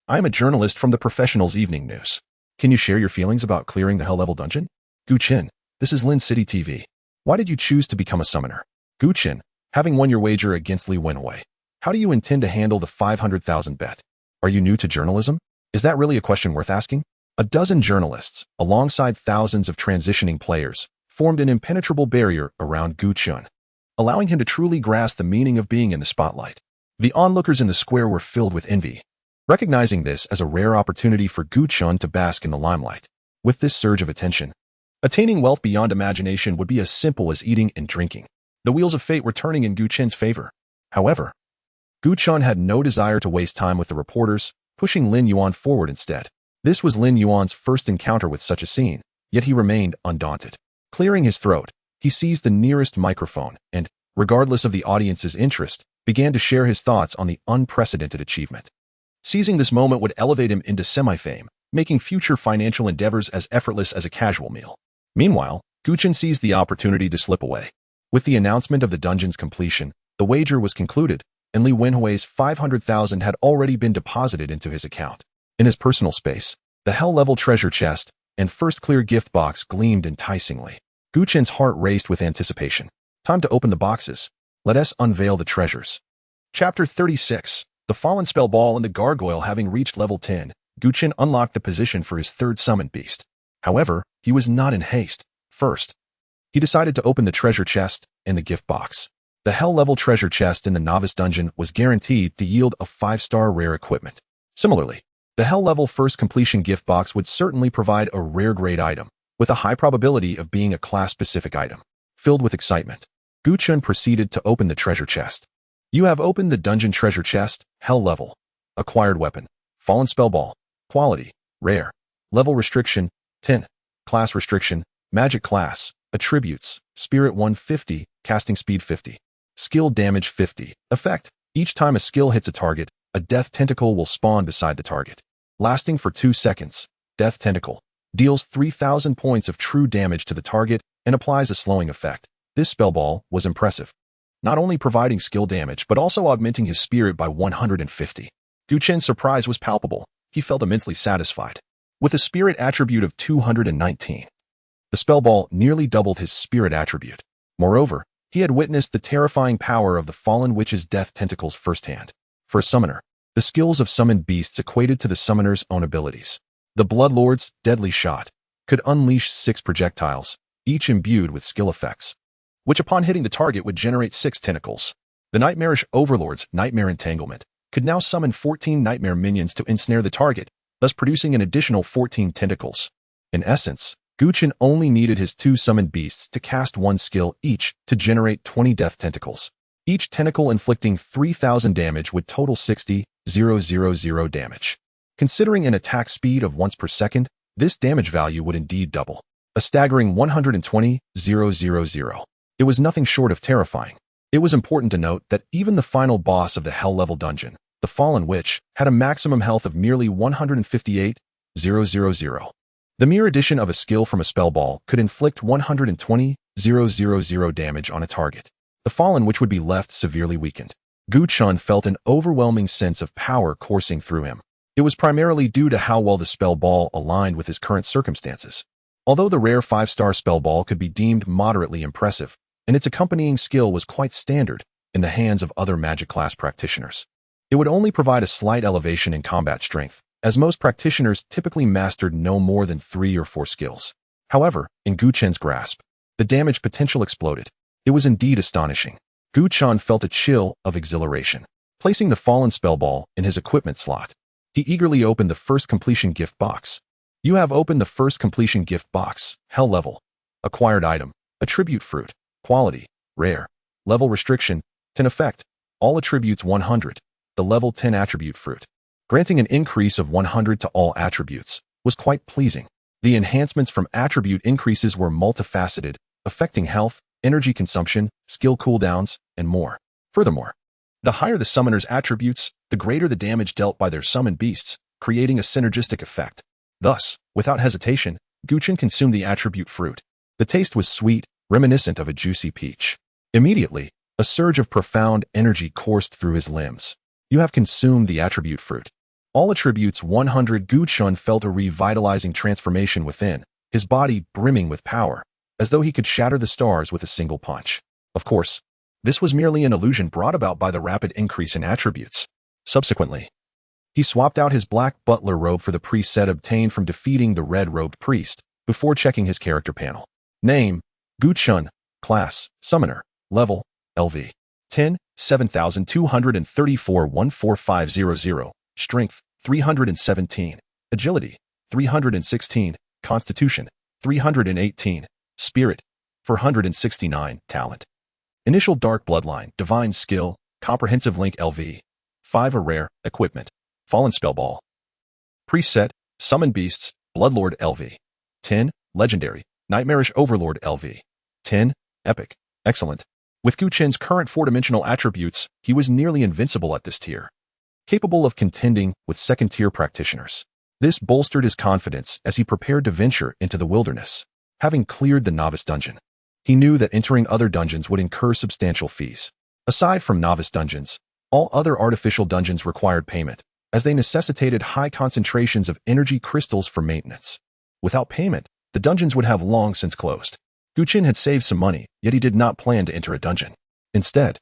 I am a journalist from the Professionals Evening News. Can you share your feelings about clearing the Hell-level dungeon? Gu Chen, this is Lin City TV. Why did you choose to become a summoner? Gu Chen, having won your wager against Li Wenhui, how do you intend to handle the 500,000 bet? Are you new to journalism? Is that really a question worth asking? A dozen journalists, alongside thousands of transitioning players, formed an impenetrable barrier around Gu Chen, allowing him to truly grasp the meaning of being in the spotlight. The onlookers in the square were filled with envy, recognizing this as a rare opportunity for Gu Chen to bask in the limelight. With this surge of attention, attaining wealth beyond imagination would be as simple as eating and drinking. The wheels of fate were turning in Gu Chen's favor. However, Gu Chen had no desire to waste time with the reporters, pushing Lin Yuan forward instead. This was Lin Yuan's first encounter with such a scene, yet he remained undaunted. Clearing his throat, he seized the nearest microphone and, regardless of the audience's interest, began to share his thoughts on the unprecedented achievement. Seizing this moment would elevate him into semi-fame, making future financial endeavors as effortless as a casual meal. Meanwhile, Gu Chen seized the opportunity to slip away. With the announcement of the dungeon's completion, the wager was concluded, and Li Wenhui's 500,000 had already been deposited into his account. In his personal space, the Hell-level treasure chest and first clear gift box gleamed enticingly. Gu Chen's heart raced with anticipation. Time to open the boxes. Let us unveil the treasures. Chapter 36. The fallen spell ball and the gargoyle having reached level 10, Chen unlocked the position for his third summoned beast. However, he was not in haste. First, he decided to open the treasure chest and the gift box. The hell-level treasure chest in the novice dungeon was guaranteed to yield a 5-star rare equipment. Similarly, the hell-level first completion gift box would certainly provide a rare grade item, with a high probability of being a class-specific item. Filled with excitement, Chen proceeded to open the treasure chest. You have opened the dungeon treasure chest, hell level. Acquired weapon, fallen spell ball. Quality, rare. Level restriction, 10. Class restriction, magic class. Attributes, spirit 150, casting speed 50. Skill damage 50. Effect, each time a skill hits a target, a death tentacle will spawn beside the target. Lasting for 2 seconds, death tentacle. Deals 3,000 points of true damage to the target and applies a slowing effect. This spell ball was impressive, not only providing skill damage but also augmenting his spirit by 150. Chen's surprise was palpable. He felt immensely satisfied. With a spirit attribute of 219, the spell ball nearly doubled his spirit attribute. Moreover, he had witnessed the terrifying power of the fallen witch's death tentacles firsthand. For a summoner, the skills of summoned beasts equated to the summoner's own abilities. The Bloodlord's deadly shot could unleash 6 projectiles, each imbued with skill effects, which upon hitting the target would generate 6 tentacles. The Nightmarish Overlord's Nightmare Entanglement could now summon 14 nightmare minions to ensnare the target, thus producing an additional 14 tentacles. In essence, Chen only needed his 2 summoned beasts to cast 1 skill each to generate 20 death tentacles. Each tentacle inflicting 3,000 damage would total 60,000 damage. Considering an attack speed of once per second, this damage value would indeed double. A staggering 120,000. It was nothing short of terrifying. It was important to note that even the final boss of the hell-level dungeon, the Fallen Witch, had a maximum health of merely 158,000. The mere addition of a skill from a spell ball could inflict 120,000 damage on a target. The Fallen Witch would be left severely weakened. Chen felt an overwhelming sense of power coursing through him. It was primarily due to how well the spell ball aligned with his current circumstances. Although the rare 5-star spell ball could be deemed moderately impressive, and its accompanying skill was quite standard in the hands of other magic class practitioners, it would only provide a slight elevation in combat strength, as most practitioners typically mastered no more than 3 or 4 skills. However, in Chen's grasp, the damage potential exploded. It was indeed astonishing. Chen felt a chill of exhilaration. Placing the fallen spell ball in his equipment slot, he eagerly opened the first completion gift box. You have opened the first completion gift box, hell level. Acquired item, attribute fruit. Quality, rare. Level restriction, 10 effect. All attributes 100. The level 10 attribute fruit, granting an increase of 100 to all attributes, was quite pleasing. The enhancements from attribute increases were multifaceted, affecting health, energy consumption, skill cooldowns, and more. Furthermore, the higher the summoner's attributes, the greater the damage dealt by their summoned beasts, creating a synergistic effect. Thus, without hesitation, Chen consumed the attribute fruit. The taste was sweet, reminiscent of a juicy peach. Immediately, a surge of profound energy coursed through his limbs. You have consumed the attribute fruit. All attributes 100. Chen felt a revitalizing transformation within, his body brimming with power, as though he could shatter the stars with a single punch. Of course, this was merely an illusion brought about by the rapid increase in attributes. Subsequently, he swapped out his black butler robe for the priest set obtained from defeating the red-robed priest, before checking his character panel. Name, Chen. Class, Summoner. Level, LV. 10, 7234 14500. Strength, 317. Agility, 316. Constitution, 318. Spirit, 469. Talent. Initial Dark Bloodline, Divine Skill, Comprehensive Link LV. 5 a rare, Equipment, Fallen Spell Ball. Preset, Summon Beasts, Bloodlord LV. 10, Legendary, Nightmarish Overlord LV. 10, Epic, Excellent. With Chen's current 4-dimensional attributes, he was nearly invincible at this tier, capable of contending with second-tier practitioners. This bolstered his confidence as he prepared to venture into the wilderness. Having cleared the novice dungeon, he knew that entering other dungeons would incur substantial fees. Aside from novice dungeons, all other artificial dungeons required payment, as they necessitated high concentrations of energy crystals for maintenance. Without payment, the dungeons would have long since closed. Chen had saved some money, yet he did not plan to enter a dungeon. Instead,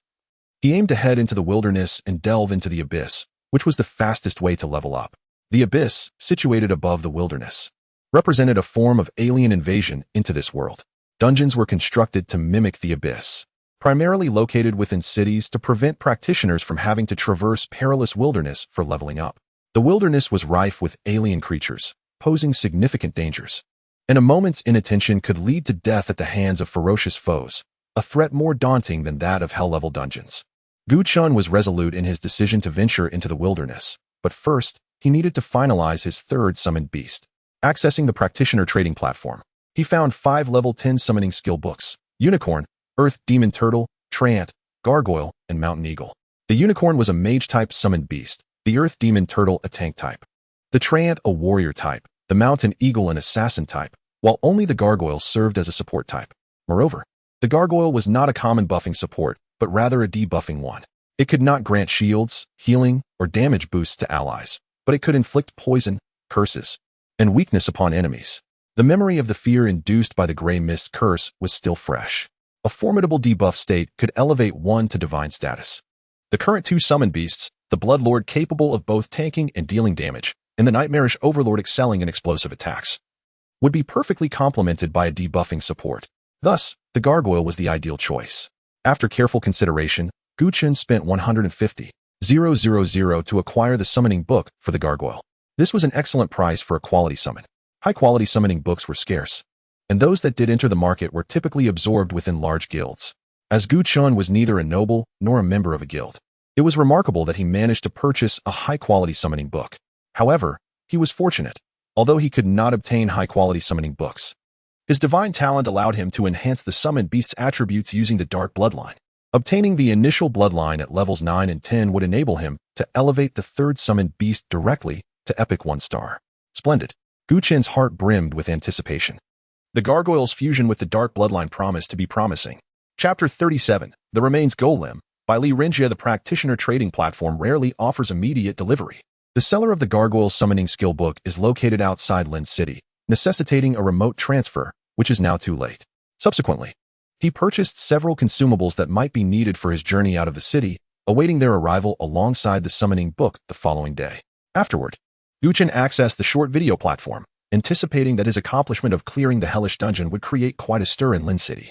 he aimed to head into the wilderness and delve into the abyss, which was the fastest way to level up. The abyss, situated above the wilderness, represented a form of alien invasion into this world. Dungeons were constructed to mimic the abyss, primarily located within cities to prevent practitioners from having to traverse perilous wilderness for leveling up. The wilderness was rife with alien creatures, posing significant dangers, and a moment's inattention could lead to death at the hands of ferocious foes, a threat more daunting than that of hell-level dungeons. Chen was resolute in his decision to venture into the wilderness, but first, he needed to finalize his third summoned beast. Accessing the practitioner trading platform, he found 5 level 10 summoning skill books: Unicorn, Earth Demon Turtle, Treant, Gargoyle, and Mountain Eagle. The Unicorn was a mage-type summoned beast, the Earth Demon Turtle a tank type, the Treant a warrior type, the Mountain Eagle an assassin type, while only the Gargoyle served as a support type. Moreover, the Gargoyle was not a common buffing support, but rather a debuffing one. It could not grant shields, healing, or damage boosts to allies, but it could inflict poison, curses, and weakness upon enemies. The memory of the fear induced by the Grey Mist curse was still fresh. A formidable debuff state could elevate one to divine status. The current 2 summoned beasts, the Bloodlord capable of both tanking and dealing damage, and the Nightmarish Overlord excelling in explosive attacks, would be perfectly complemented by a debuffing support. Thus, the Gargoyle was the ideal choice. After careful consideration, Chen spent 150,000 to acquire the summoning book for the Gargoyle. This was an excellent price for a quality summon. High-quality summoning books were scarce, and those that did enter the market were typically absorbed within large guilds. As Chen was neither a noble nor a member of a guild, it was remarkable that he managed to purchase a high-quality summoning book. However, he was fortunate, although he could not obtain high-quality summoning books. His divine talent allowed him to enhance the summoned beast's attributes using the Dark Bloodline. Obtaining the initial bloodline at levels 9 and 10 would enable him to elevate the third summoned beast directly to Epic 1-star. Splendid. Chen's heart brimmed with anticipation. The Gargoyle's fusion with the Dark Bloodline promised to be promising. Chapter 37, The Remains Golem, by Lee Renjia. The practitioner trading platform rarely offers immediate delivery. The seller of the Gargoyle summoning skill book is located outside Lin City, necessitating a remote transfer, which is now too late. Subsequently, he purchased several consumables that might be needed for his journey out of the city, awaiting their arrival alongside the summoning book the following day. Afterward, Chen accessed the short video platform, anticipating that his accomplishment of clearing the hellish dungeon would create quite a stir in Lin City,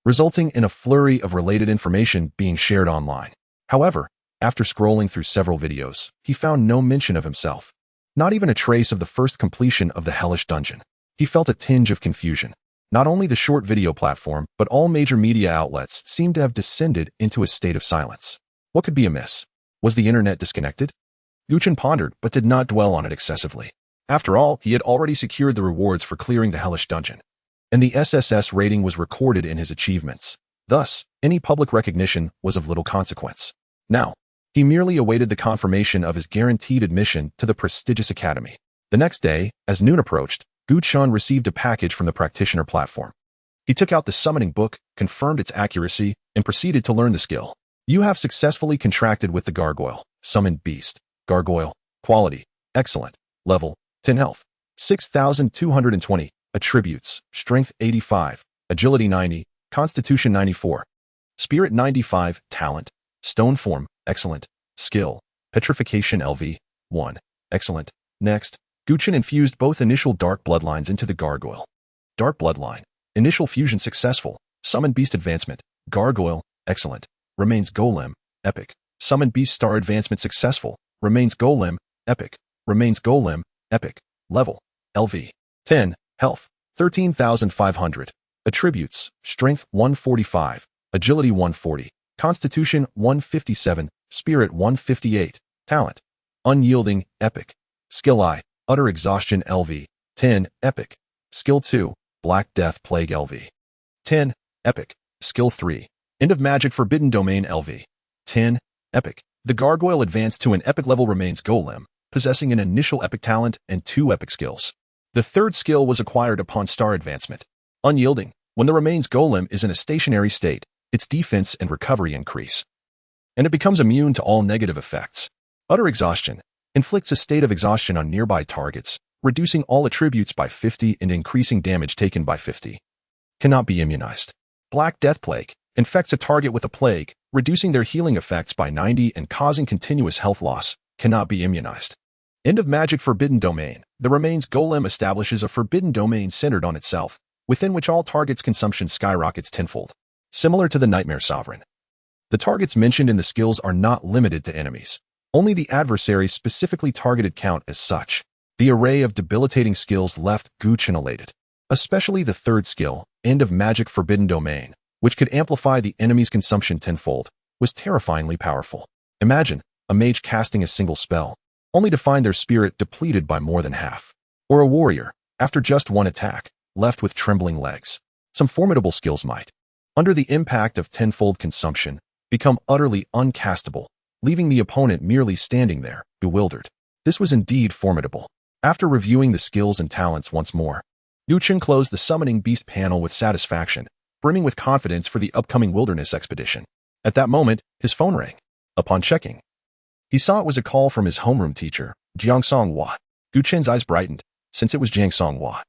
resulting in a flurry of related information being shared online. However, after scrolling through several videos, he found no mention of himself, not even a trace of the first completion of the hellish dungeon. He felt a tinge of confusion. Not only the short video platform, but all major media outlets seemed to have descended into a state of silence. What could be amiss? Was the internet disconnected? Chen pondered, but did not dwell on it excessively. After all, he had already secured the rewards for clearing the hellish dungeon, and the SSS rating was recorded in his achievements. Thus, any public recognition was of little consequence. Now, he merely awaited the confirmation of his guaranteed admission to the prestigious academy. The next day, as noon approached, Chen received a package from the practitioner platform. He took out the summoning book, confirmed its accuracy, and proceeded to learn the skill. You have successfully contracted with the Gargoyle, summoned beast, Gargoyle, quality, excellent, level, 10 health, 6,220, attributes, strength 85, agility 90, constitution 94, spirit 95, talent, stone form, excellent, skill, petrification LV, 1, excellent. Next, Chen infused both initial Dark Bloodlines into the Gargoyle. Dark Bloodline, initial fusion successful, Summon Beast Advancement, Gargoyle, excellent, Remains Golem, epic, Summon Beast Star Advancement successful, Remains Golem, epic, Remains Golem, epic, level, LV, 10, health, 13,500, attributes, strength 145, agility 140, constitution 157, spirit 158, talent, unyielding, epic, skill I, utter exhaustion LV, 10, epic, skill 2, black death plague LV, 10, epic, skill 3, end of magic forbidden domain LV, 10, epic. The Gargoyle advanced to an epic level Remains Golem, possessing an initial epic talent and 2 epic skills. The third skill was acquired upon star advancement. Unyielding, when the Remains Golem is in a stationary state, its defense and recovery increase, and it becomes immune to all negative effects. Utter exhaustion inflicts a state of exhaustion on nearby targets, reducing all attributes by 50 and increasing damage taken by 50. Cannot be immunized. Black Death Plague infects a target with a plague, reducing their healing effects by 90 and causing continuous health loss, cannot be immunized. End of magic forbidden domain. The remains golem establishes a forbidden domain centered on itself, within which all targets' consumption skyrockets tenfold. Similar to the Nightmare Sovereign. The targets mentioned in the skills are not limited to enemies. Only the adversaries specifically targeted count as such. The array of debilitating skills left Chen elated. Especially the third skill, End of Magic Forbidden Domain, which could amplify the enemy's consumption tenfold, was terrifyingly powerful. Imagine a mage casting a single spell, only to find their spirit depleted by more than half. Or a warrior, after just one attack, left with trembling legs. Some formidable skills might, under the impact of tenfold consumption, become utterly uncastable, leaving the opponent merely standing there, bewildered. This was indeed formidable. After reviewing the skills and talents once more, Chen closed the Summoning Beast panel with satisfaction, brimming with confidence for the upcoming wilderness expedition. At that moment, his phone rang. Upon checking, he saw it was a call from his homeroom teacher, Jiang Songhua. Chen's eyes brightened, since it was Jiang Songhua.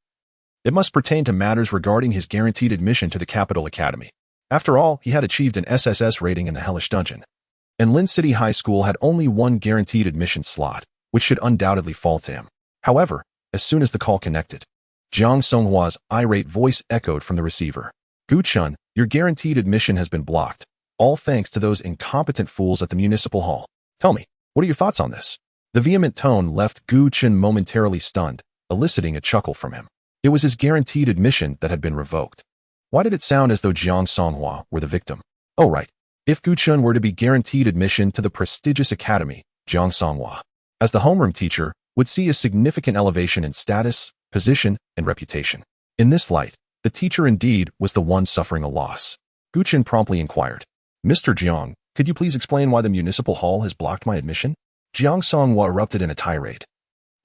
It must pertain to matters regarding his guaranteed admission to the Capital Academy. After all, he had achieved an SSS rating in the Hellish Dungeon. And Lin City High School had only one guaranteed admission slot, which should undoubtedly fall to him. However, as soon as the call connected, Jiang Songhua's irate voice echoed from the receiver. Chen, your guaranteed admission has been blocked, all thanks to those incompetent fools at the municipal hall. Tell me, what are your thoughts on this? The vehement tone left Chen momentarily stunned, eliciting a chuckle from him. It was his guaranteed admission that had been revoked. Why did it sound as though Jiang Songhua were the victim? Oh right, if Chen were to be guaranteed admission to the prestigious academy, Jiang Songhua, as the homeroom teacher, would see a significant elevation in status, position, and reputation. In this light, the teacher indeed was the one suffering a loss. Chen promptly inquired, Mr. Jiang, could you please explain why the municipal hall has blocked my admission? Jiang Songhua erupted in a tirade.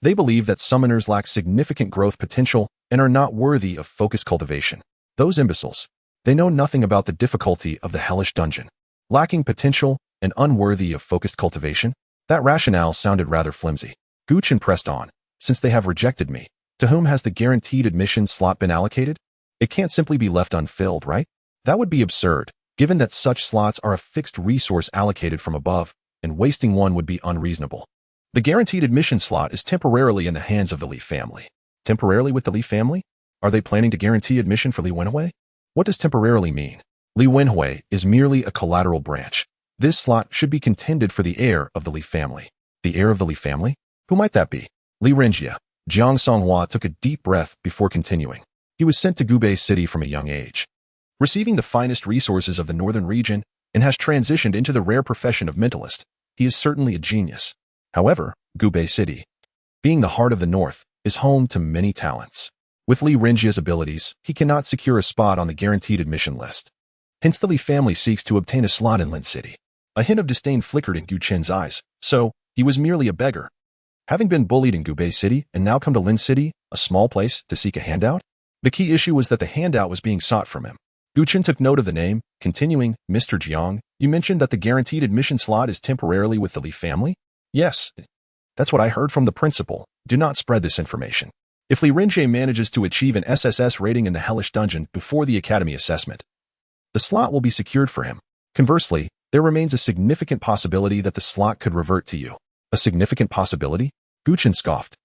They believe that summoners lack significant growth potential and are not worthy of focused cultivation. Those imbeciles. They know nothing about the difficulty of the hellish dungeon. Lacking potential and unworthy of focused cultivation? That rationale sounded rather flimsy. Chen pressed on. Since they have rejected me, to whom has the guaranteed admission slot been allocated? It can't simply be left unfilled, right? That would be absurd, given that such slots are a fixed resource allocated from above, and wasting one would be unreasonable. The guaranteed admission slot is temporarily in the hands of the Li family. Temporarily with the Li family? Are they planning to guarantee admission for Li Wenhui? What does temporarily mean? Li Wenhui is merely a collateral branch. This slot should be contended for the heir of the Li family. The heir of the Li family? Who might that be? Li Renjia. Jiang Songhua took a deep breath before continuing. He was sent to Gubei City from a young age, receiving the finest resources of the northern region, and has transitioned into the rare profession of mentalist. He is certainly a genius. However, Gubei City, being the heart of the north, is home to many talents. With Li Renjia's abilities, he cannot secure a spot on the guaranteed admission list. Hence the Li family seeks to obtain a slot in Lin City. A hint of disdain flickered in Chen's eyes, so he was merely a beggar. Having been bullied in Gubei City and now come to Lin City, a small place, to seek a handout? The key issue was that the handout was being sought from him. Chen took note of the name, continuing, Mr. Jiang, you mentioned that the guaranteed admission slot is temporarily with the Li family? Yes. That's what I heard from the principal. Do not spread this information. If Li Renjie manages to achieve an SSS rating in the Hellish Dungeon before the Academy assessment, the slot will be secured for him. Conversely, there remains a significant possibility that the slot could revert to you. A significant possibility? Chen scoffed.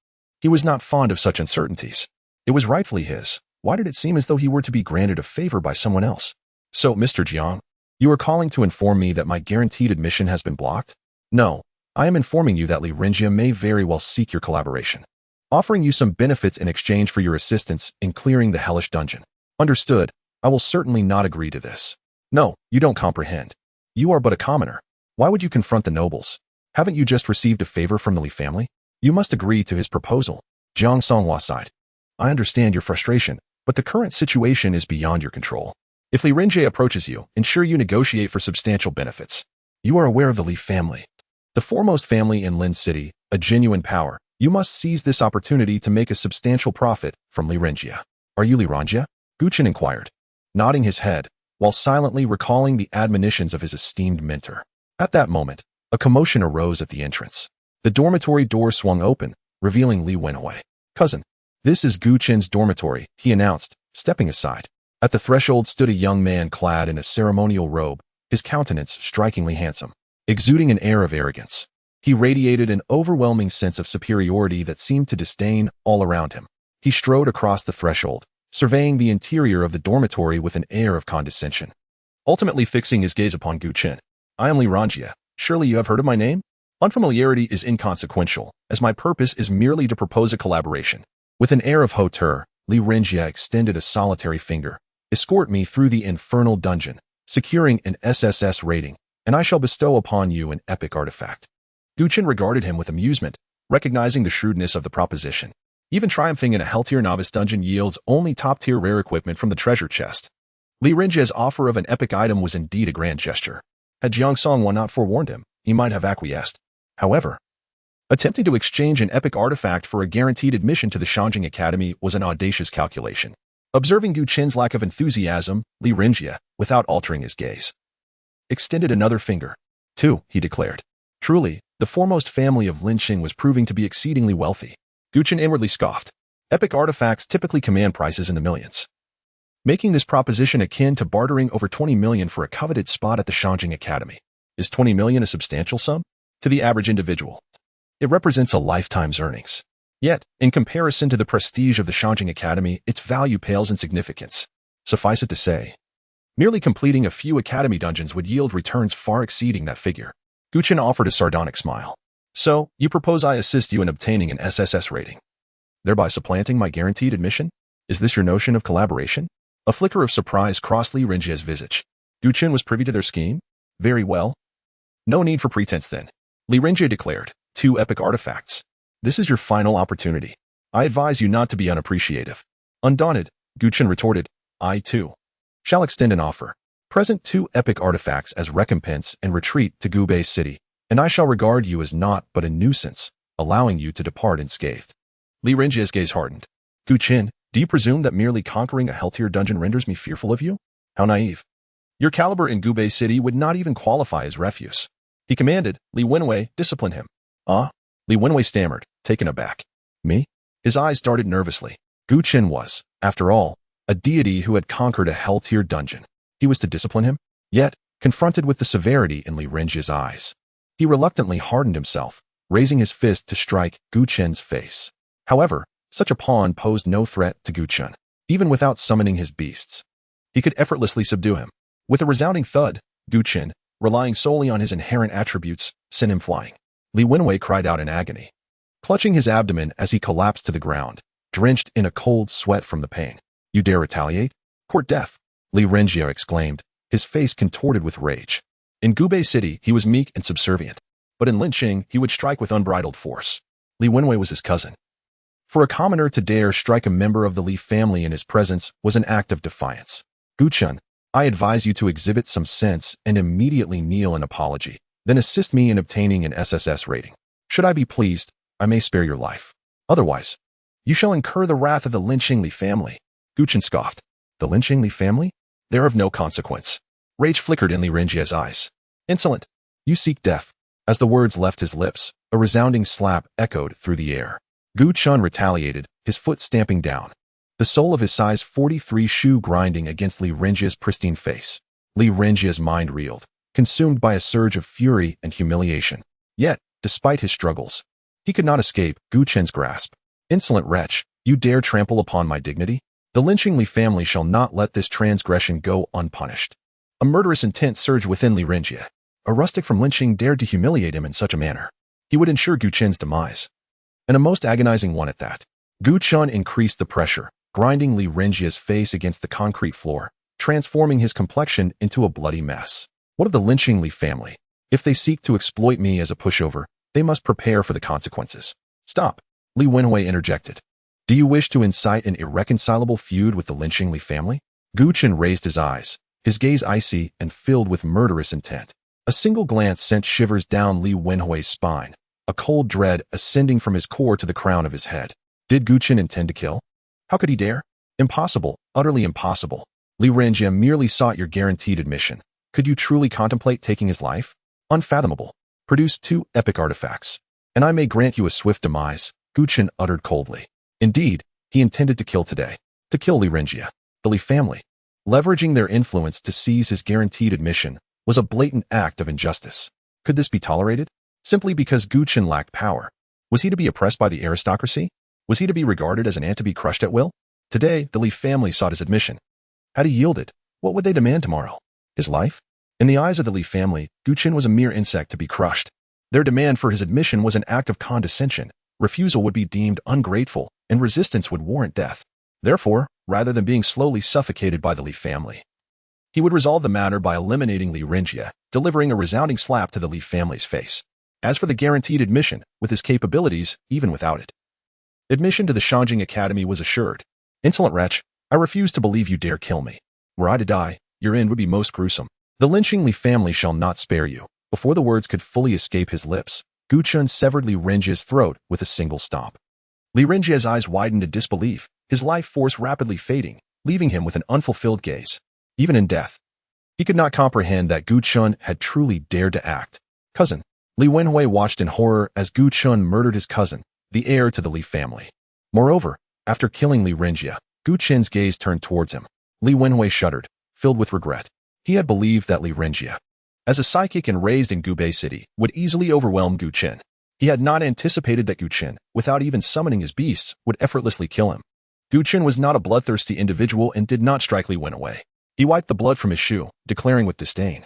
He was not fond of such uncertainties. It was rightfully his. Why did it seem as though he were to be granted a favor by someone else? So, Mr. Jiang, you are calling to inform me that my guaranteed admission has been blocked? No, I am informing you that Li Renjia may very well seek your collaboration, offering you some benefits in exchange for your assistance in clearing the hellish dungeon. Understood. I will certainly not agree to this. No, you don't comprehend. You are but a commoner. Why would you confront the nobles? Haven't you just received a favor from the Li family? You must agree to his proposal. Jiang Songhua sighed. I understand your frustration, but the current situation is beyond your control. If Li Renjie approaches you, ensure you negotiate for substantial benefits. You are aware of the Li family, the foremost family in Lin City, a genuine power. You must seize this opportunity to make a substantial profit from Li Renjia. Are you Li Renjia? Chen inquired, nodding his head, while silently recalling the admonitions of his esteemed mentor. At that moment, a commotion arose at the entrance. The dormitory door swung open, revealing Li Wenhui. Cousin, this is Chen's dormitory, he announced, stepping aside. At the threshold stood a young man clad in a ceremonial robe, his countenance strikingly handsome, exuding an air of arrogance. He radiated an overwhelming sense of superiority that seemed to disdain all around him. He strode across the threshold, surveying the interior of the dormitory with an air of condescension, ultimately fixing his gaze upon Gu Chen. I am Li Ranjia. Surely you have heard of my name? Unfamiliarity is inconsequential, as my purpose is merely to propose a collaboration. With an air of hauteur, Li Ranjia extended a solitary finger. Escort me through the infernal dungeon, securing an SSS rating, and I shall bestow upon you an epic artifact. Gu Chen regarded him with amusement, recognizing the shrewdness of the proposition. Even triumphing in a hell-tier novice dungeon yields only top-tier rare equipment from the treasure chest. Li Ranjia's offer of an epic item was indeed a grand gesture. Had Jiang Songwan not forewarned him, he might have acquiesced. However, attempting to exchange an epic artifact for a guaranteed admission to the Shanjing Academy was an audacious calculation. Observing Gu Chen's lack of enthusiasm, Li Ranjia, without altering his gaze, extended another finger. "Two," he declared. Truly, the foremost family of Linqing was proving to be exceedingly wealthy. Gu Chen inwardly scoffed. Epic artifacts typically command prices in the millions, making this proposition akin to bartering over 20 million for a coveted spot at the Shanjing Academy. Is 20 million a substantial sum? To the average individual, it represents a lifetime's earnings. Yet, in comparison to the prestige of the Shanjing Academy, its value pales in significance. Suffice it to say, merely completing a few academy dungeons would yield returns far exceeding that figure. Gu Chen offered a sardonic smile. So, you propose I assist you in obtaining an SSS rating, thereby supplanting my guaranteed admission? Is this your notion of collaboration? A flicker of surprise crossed Li Ranjia's visage. Gu Chen was privy to their scheme? Very well. No need for pretense then. Li Ranjia declared. 2 epic artifacts. This is your final opportunity. I advise you not to be unappreciative. Undaunted, Gu Chen retorted. I, too, shall extend an offer. Present 2 epic artifacts as recompense and retreat to Gubei City, and I shall regard you as naught but a nuisance, allowing you to depart unscathed. Li Ranjia's gaze hardened. Gu Chen, do you presume that merely conquering a hell-tier dungeon renders me fearful of you? How naive. Your caliber in Gubei City would not even qualify as refuse. He commanded, Li Wenwei, discipline him. Ah? Li Wenwei stammered, taken aback. Me? His eyes darted nervously. Gu Chen was, after all, a deity who had conquered a hell-tier dungeon. He was to discipline him? Yet, confronted with the severity in Li Ranjia's eyes, he reluctantly hardened himself, raising his fist to strike Gu Chen's face. However, such a pawn posed no threat to Gu Chen. Even without summoning his beasts, he could effortlessly subdue him. With a resounding thud, Gu Chen, relying solely on his inherent attributes, sent him flying. Li Wenwei cried out in agony, clutching his abdomen as he collapsed to the ground, drenched in a cold sweat from the pain. You dare retaliate? Court death! Li Ranjia exclaimed, his face contorted with rage. In Gubei City, he was meek and subservient, but in Linqing, he would strike with unbridled force. Li Wenwei was his cousin. For a commoner to dare strike a member of the Li family in his presence was an act of defiance. Gu Chen, I advise you to exhibit some sense and immediately kneel in apology, then assist me in obtaining an SSS rating. Should I be pleased, I may spare your life. Otherwise, you shall incur the wrath of the Linqing Li family. Gu Chen scoffed. The Linqing Li family? They're of no consequence. Rage flickered in Li Ranjia's eyes. Insolent! You seek death. As the words left his lips, a resounding slap echoed through the air. Gu Chen retaliated, his foot stamping down, the sole of his size 43 shoe grinding against Li Ranjia's pristine face. Li Ranjia's mind reeled, consumed by a surge of fury and humiliation. Yet, despite his struggles, he could not escape Gu Chen's grasp. Insolent wretch, you dare trample upon my dignity? The Linqing Li family shall not let this transgression go unpunished. A murderous intent surged within Li Ranjia. A rustic from Linqing dared to humiliate him in such a manner. He would ensure Gu Chen's demise, and a most agonizing one at that. Gu Chen increased the pressure, grinding Li Ranjia's face against the concrete floor, transforming his complexion into a bloody mess. What of the Linqing Li family? If they seek to exploit me as a pushover, they must prepare for the consequences. Stop! Li Wenwei interjected. Do you wish to incite an irreconcilable feud with the Linqing Li family? Gu Chen raised his eyes, his gaze icy and filled with murderous intent. A single glance sent shivers down Li Wenhui's spine, a cold dread ascending from his core to the crown of his head. Did Gu Chen intend to kill? How could he dare? Impossible, utterly impossible. Li Ranjia merely sought your guaranteed admission. Could you truly contemplate taking his life? Unfathomable. Produce 2 epic artifacts, and I may grant you a swift demise, Gu Chen uttered coldly. Indeed, he intended to kill today. To kill Li Ranjia. The Li family, leveraging their influence to seize his guaranteed admission, was a blatant act of injustice. Could this be tolerated? simply because Gu Chen lacked power. Was he to be oppressed by the aristocracy? Was he to be regarded as an ant to be crushed at will? Today, the Li family sought his admission. Had he yielded, what would they demand tomorrow? His life? In the eyes of the Li family, Gu Chen was a mere insect to be crushed. Their demand for his admission was an act of condescension. Refusal would be deemed ungrateful, and resistance would warrant death. Therefore, rather than being slowly suffocated by the Li family, he would resolve the matter by eliminating Li Renjie, delivering a resounding slap to the Li family's face. As for the guaranteed admission, with his capabilities, even without it, admission to the Shanjing Academy was assured. Insolent wretch, I refuse to believe you dare kill me. Were I to die, your end would be most gruesome. The lynching Li family shall not spare you. Before the words could fully escape his lips, Gu Chen severed Li Renjie's throat with a single stomp. Li Renjie's eyes widened in disbelief, his life force rapidly fading, leaving him with an unfulfilled gaze. Even in death, he could not comprehend that Gu Chen had truly dared to act. Cousin. Li Wenhui watched in horror as Gu Chen murdered his cousin, the heir to the Li family. Moreover, after killing Li Renjie, Gu Chen's gaze turned towards him. Li Wenhui shuddered, filled with regret. He had believed that Li Renjie, as a psychic and raised in Gubei City, would easily overwhelm Gu Chen. He had not anticipated that Gu Chen, without even summoning his beasts, would effortlessly kill him. Gu Chen was not a bloodthirsty individual and did not strike Li Wenhui. He wiped the blood from his shoe, declaring with disdain,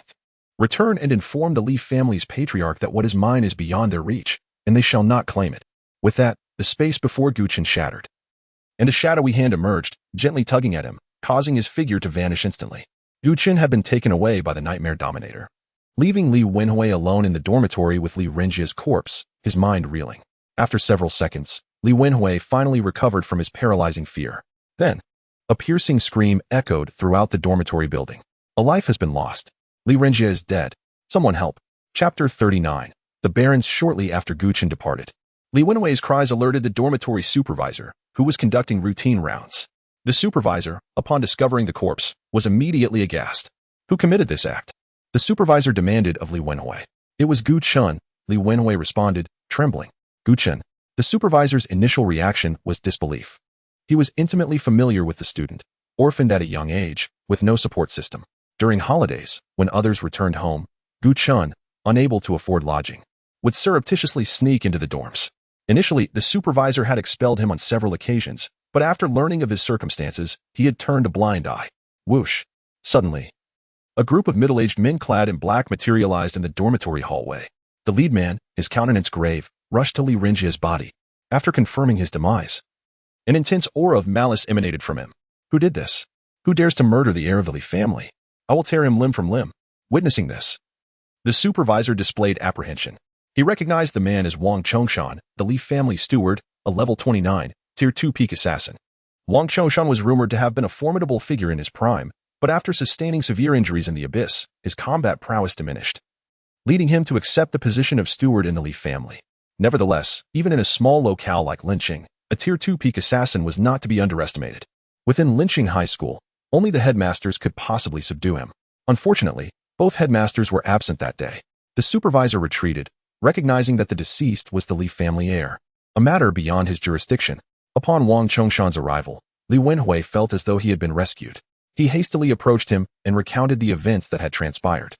return and inform the Li family's patriarch that what is mine is beyond their reach, and they shall not claim it. With that, the space before Gu Chen shattered, and a shadowy hand emerged, gently tugging at him, causing his figure to vanish instantly. Gu Chen had been taken away by the Nightmare Dominator, leaving Li Wenhui alone in the dormitory with Li Renjie's corpse, his mind reeling. After several seconds, Li Wenhui finally recovered from his paralyzing fear. Then, a piercing scream echoed throughout the dormitory building. A life has been lost. Li Renjie is dead. Someone help. Chapter 39. The Barons shortly after Gu Chen departed. Li Wenhui's cries alerted the dormitory supervisor, who was conducting routine rounds. The supervisor, upon discovering the corpse, was immediately aghast. Who committed this act? The supervisor demanded of Li Wenhui. It was Gu Chen, Li Wenhui responded, trembling. Gu Chen. The supervisor's initial reaction was disbelief. He was intimately familiar with the student, orphaned at a young age, with no support system. During holidays, when others returned home, Gu Chen, unable to afford lodging, would surreptitiously sneak into the dorms. Initially, the supervisor had expelled him on several occasions, but after learning of his circumstances, he had turned a blind eye. Whoosh! Suddenly, a group of middle-aged men clad in black materialized in the dormitory hallway. The lead man, his countenance grave, rushed to Li Renjie's body. After confirming his demise, an intense aura of malice emanated from him. Who did this? Who dares to murder the heir of the Li family? I will tear him limb from limb. Witnessing this, the supervisor displayed apprehension. He recognized the man as Wang Chongshan, the Li family steward, a level 29, tier 2 peak assassin. Wang Chongshan was rumored to have been a formidable figure in his prime, but after sustaining severe injuries in the abyss, his combat prowess diminished, leading him to accept the position of steward in the Li family. Nevertheless, even in a small locale like Linqing, a tier 2 peak assassin was not to be underestimated. Within Linqing High School, only the headmasters could possibly subdue him. Unfortunately, both headmasters were absent that day. The supervisor retreated, recognizing that the deceased was the Li family heir, a matter beyond his jurisdiction. Upon Wang Chongshan's arrival, Li Wenhui felt as though he had been rescued. He hastily approached him and recounted the events that had transpired.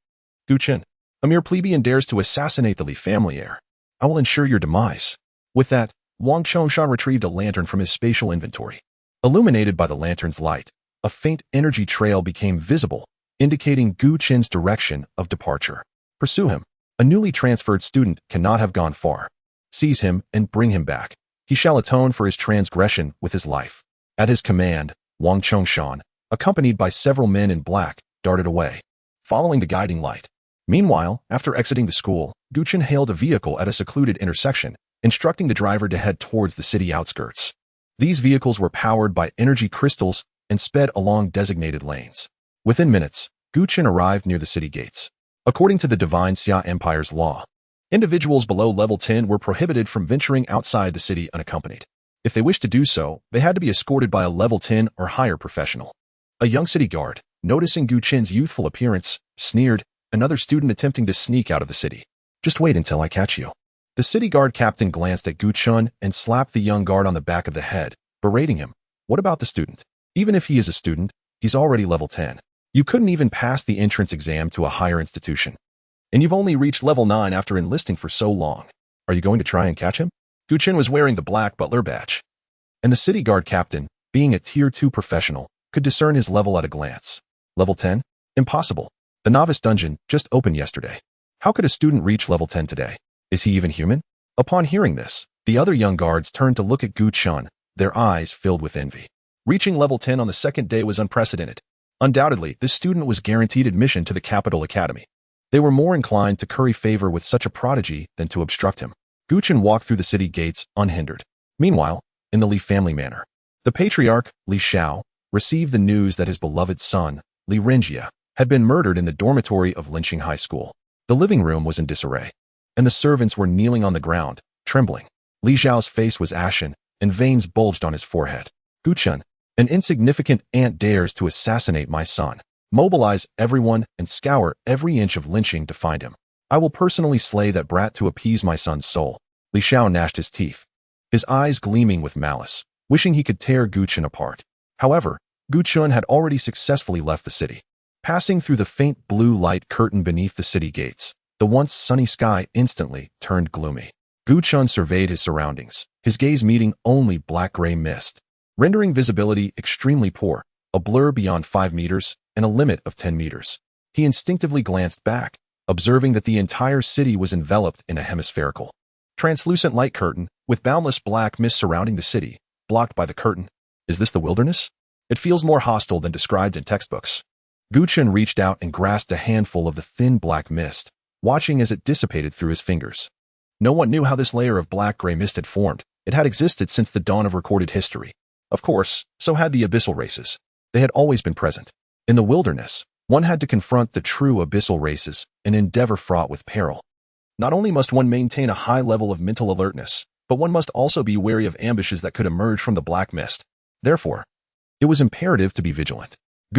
Gu Chen, a mere plebeian dares to assassinate the Li family heir. I will ensure your demise. With that, Wang Chongshan retrieved a lantern from his spatial inventory. Illuminated by the lantern's light, a faint energy trail became visible, indicating Gu Chen's direction of departure. Pursue him. A newly transferred student cannot have gone far. Seize him and bring him back. He shall atone for his transgression with his life. At his command, Wang Chongshan, accompanied by several men in black, darted away, following the guiding light. Meanwhile, after exiting the school, Gu Chen hailed a vehicle at a secluded intersection, instructing the driver to head towards the city outskirts. These vehicles were powered by energy crystals and sped along designated lanes. Within minutes, Gu Chen arrived near the city gates. According to the Divine Xia Empire's law, individuals below level 10 were prohibited from venturing outside the city unaccompanied. If they wished to do so, they had to be escorted by a level 10 or higher professional. A young city guard, noticing Gu Chen's youthful appearance, sneered, another student attempting to sneak out of the city. Just wait until I catch you. The city guard captain glanced at Gu Chen and slapped the young guard on the back of the head, berating him. What about the student? Even if he is a student, he's already level 10. You couldn't even pass the entrance exam to a higher institution. And you've only reached level 9 after enlisting for so long. Are you going to try and catch him? Chen was wearing the black butler badge. And the city guard captain, being a tier 2 professional, could discern his level at a glance. Level 10? Impossible. The novice dungeon just opened yesterday. How could a student reach level 10 today? Is he even human? Upon hearing this, the other young guards turned to look at Chen, their eyes filled with envy. Reaching level 10 on the second day was unprecedented. Undoubtedly, this student was guaranteed admission to the capital academy. They were more inclined to curry favor with such a prodigy than to obstruct him. Chen walked through the city gates unhindered. Meanwhile, in the Li family manor, the patriarch, Li Xiao, received the news that his beloved son, Li Renjia, had been murdered in the dormitory of Linqing High School. The living room was in disarray, and the servants were kneeling on the ground, trembling. Li Xiao's face was ashen, and veins bulged on his forehead. Chen, an insignificant ant dares to assassinate my son. Mobilize everyone and scour every inch of Linqing to find him. I will personally slay that brat to appease my son's soul. Li Xiao gnashed his teeth, his eyes gleaming with malice, wishing he could tear Chen apart. However, Chen had already successfully left the city. Passing through the faint blue light curtain beneath the city gates, the once sunny sky instantly turned gloomy. Chen surveyed his surroundings, his gaze meeting only black-gray mist, rendering visibility extremely poor, a blur beyond 5 meters and a limit of 10 meters. He instinctively glanced back, observing that the entire city was enveloped in a hemispherical, translucent light curtain, with boundless black mist surrounding the city, blocked by the curtain. Is this the wilderness? It feels more hostile than described in textbooks. Chen reached out and grasped a handful of the thin black mist, watching as it dissipated through his fingers. No one knew how this layer of black-gray mist had formed. It had existed since the dawn of recorded history. Of course, so had the abyssal races. They had always been present. In the wilderness, one had to confront the true abyssal races, an endeavor fraught with peril. Not only must one maintain a high level of mental alertness, but one must also be wary of ambushes that could emerge from the black mist. Therefore, it was imperative to be vigilant.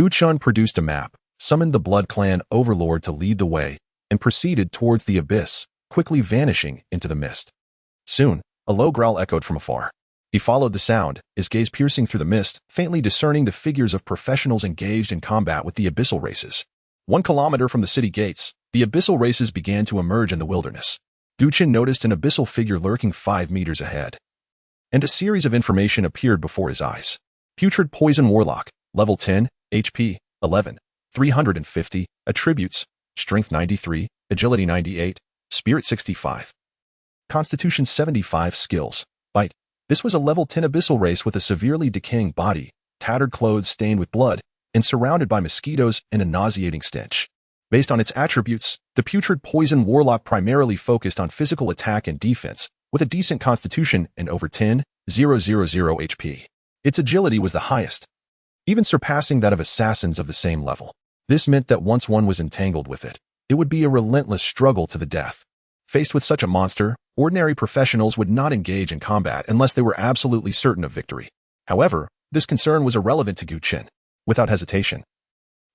Chen produced a map, summoned the Blood Clan overlord to lead the way, and proceeded towards the abyss, quickly vanishing into the mist. Soon, a low growl echoed from afar. He followed the sound, his gaze piercing through the mist, faintly discerning the figures of professionals engaged in combat with the abyssal races. 1 kilometer from the city gates, the abyssal races began to emerge in the wilderness. Chen noticed an abyssal figure lurking 5 meters ahead. And a series of information appeared before his eyes. Putrid Poison Warlock, level 10, HP, 11, 350, attributes, Strength 93, Agility 98, Spirit 65. Constitution 75 skills, Bite. This was a level 10 abyssal race with a severely decaying body, tattered clothes stained with blood, and surrounded by mosquitoes and a nauseating stench. Based on its attributes, the Putrid Poison Warlock primarily focused on physical attack and defense, with a decent constitution and over 10,000 HP. Its agility was the highest, even surpassing that of assassins of the same level. This meant that once one was entangled with it, it would be a relentless struggle to the death. Faced with such a monster, ordinary professionals would not engage in combat unless they were absolutely certain of victory. However, this concern was irrelevant to Chen. Without hesitation,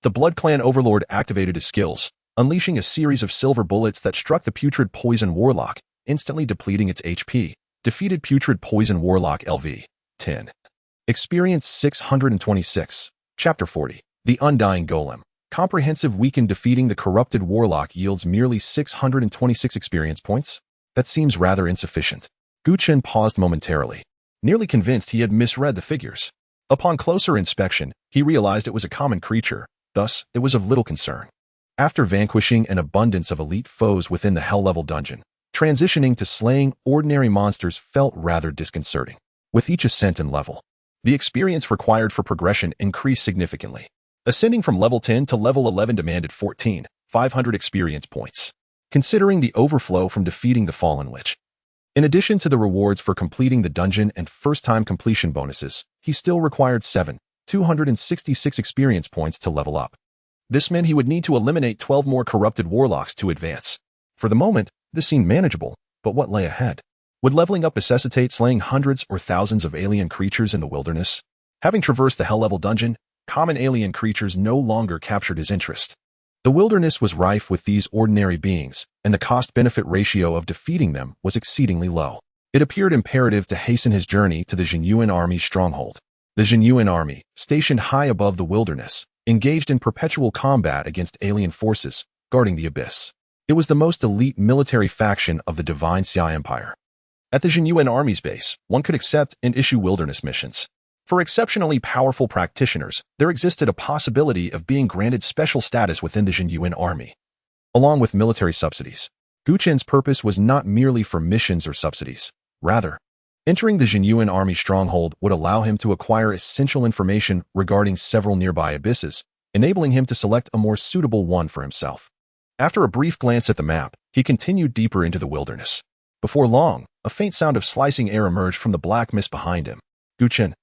the Blood Clan overlord activated his skills, unleashing a series of silver bullets that struck the Putrid Poison Warlock, instantly depleting its HP. Defeated Putrid Poison Warlock LV. 10. Experience 626. Chapter 40. The Undying Golem. Comprehensive weakened. Defeating the corrupted warlock yields merely 626 experience points? That seems rather insufficient. Chen paused momentarily, nearly convinced he had misread the figures. Upon closer inspection, he realized it was a common creature, thus it was of little concern. After vanquishing an abundance of elite foes within the Hell-level dungeon, transitioning to slaying ordinary monsters felt rather disconcerting. With each ascent in level, the experience required for progression increased significantly. Ascending from level 10 to level 11 demanded 14,500 experience points, considering the overflow from defeating the Fallen Lich. In addition to the rewards for completing the dungeon and first-time completion bonuses, he still required 7,266 experience points to level up. This meant he would need to eliminate 12 more corrupted warlocks to advance. For the moment, this seemed manageable, but what lay ahead? Would leveling up necessitate slaying hundreds or thousands of alien creatures in the wilderness? Having traversed the Hell-level dungeon, common alien creatures no longer captured his interest. The wilderness was rife with these ordinary beings, and the cost-benefit ratio of defeating them was exceedingly low. It appeared imperative to hasten his journey to the Jinyuan army's stronghold. The Jinyuan army, stationed high above the wilderness, engaged in perpetual combat against alien forces, guarding the abyss. It was the most elite military faction of the Divine Xia Empire. At the Jinyuan Army's base, one could accept and issue wilderness missions. For exceptionally powerful practitioners, there existed a possibility of being granted special status within the Jinyuan Army. Along with military subsidies, Gu Chen's purpose was not merely for missions or subsidies. Rather, entering the Jinyuan Army stronghold would allow him to acquire essential information regarding several nearby abysses, enabling him to select a more suitable one for himself. After a brief glance at the map, he continued deeper into the wilderness. Before long, a faint sound of slicing air emerged from the black mist behind him. Gu Chen,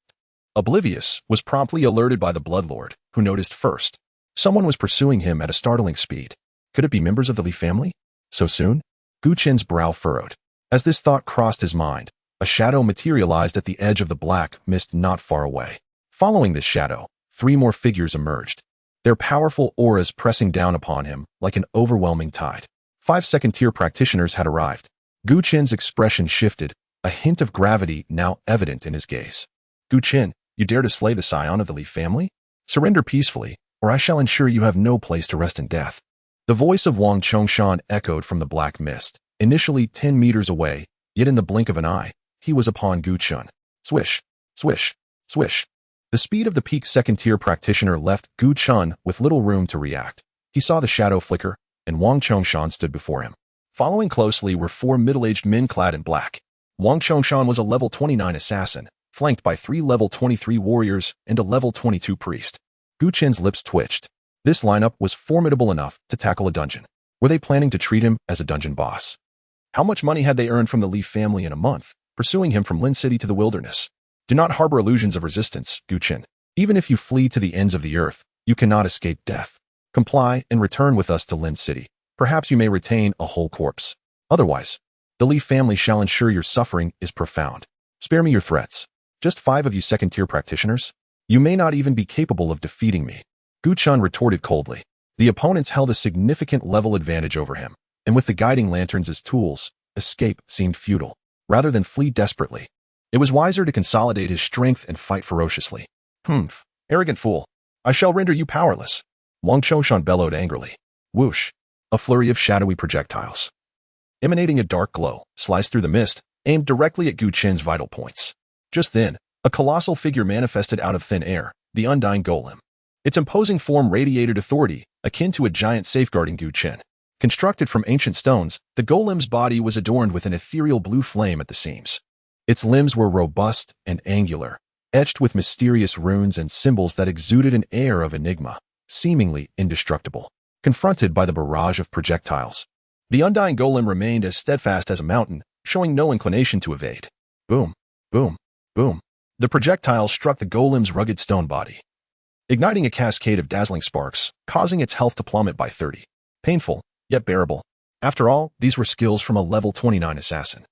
oblivious, was promptly alerted by the Bloodlord, who noticed first. Someone was pursuing him at a startling speed. Could it be members of the Li family? So soon? Gu Chen's brow furrowed. As this thought crossed his mind, a shadow materialized at the edge of the black mist not far away. Following this shadow, 3 more figures emerged, their powerful auras pressing down upon him like an overwhelming tide. 5 second-tier practitioners had arrived. Gu Chen's expression shifted, a hint of gravity now evident in his gaze. Gu Chen, you dare to slay the scion of the Li family? Surrender peacefully, or I shall ensure you have no place to rest in death. The voice of Wang Chongshan echoed from the black mist, initially 10 meters away, yet in the blink of an eye, he was upon Gu Chen. Swish, swish, swish. The speed of the peak second-tier practitioner left Gu Chen with little room to react. He saw the shadow flicker, and Wang Chongshan stood before him. Following closely were 4 middle-aged men clad in black. Wang Chongshan was a level 29 assassin, flanked by 3 level 23 warriors and a level 22 priest. Gu Chen's lips twitched. This lineup was formidable enough to tackle a dungeon. Were they planning to treat him as a dungeon boss? How much money had they earned from the Li family in a month, pursuing him from Lin City to the wilderness? Do not harbor illusions of resistance, Gu Chen. Even if you flee to the ends of the earth, you cannot escape death. Comply and return with us to Lin City. Perhaps you may retain a whole corpse. Otherwise, the Li family shall ensure your suffering is profound. Spare me your threats. Just 5 of you second-tier practitioners? You may not even be capable of defeating me. Gu Chen retorted coldly. The opponents held a significant level advantage over him, and with the guiding lanterns as tools, escape seemed futile. Rather than flee desperately, it was wiser to consolidate his strength and fight ferociously. Humph, arrogant fool. I shall render you powerless. Wang Chongshan bellowed angrily. Whoosh. A flurry of shadowy projectiles, emanating a dark glow, sliced through the mist, aimed directly at Gu Chen's vital points. Just then, a colossal figure manifested out of thin air, the Undying Golem. Its imposing form radiated authority, akin to a giant safeguarding Gu Chen. Constructed from ancient stones, the golem's body was adorned with an ethereal blue flame at the seams. Its limbs were robust and angular, etched with mysterious runes and symbols that exuded an air of enigma, seemingly indestructible. Confronted by the barrage of projectiles, the Undying Golem remained as steadfast as a mountain, showing no inclination to evade. Boom, boom, boom. The projectiles struck the golem's rugged stone body, igniting a cascade of dazzling sparks, causing its health to plummet by 30. Painful, yet bearable. After all, these were skills from a level 29 assassin.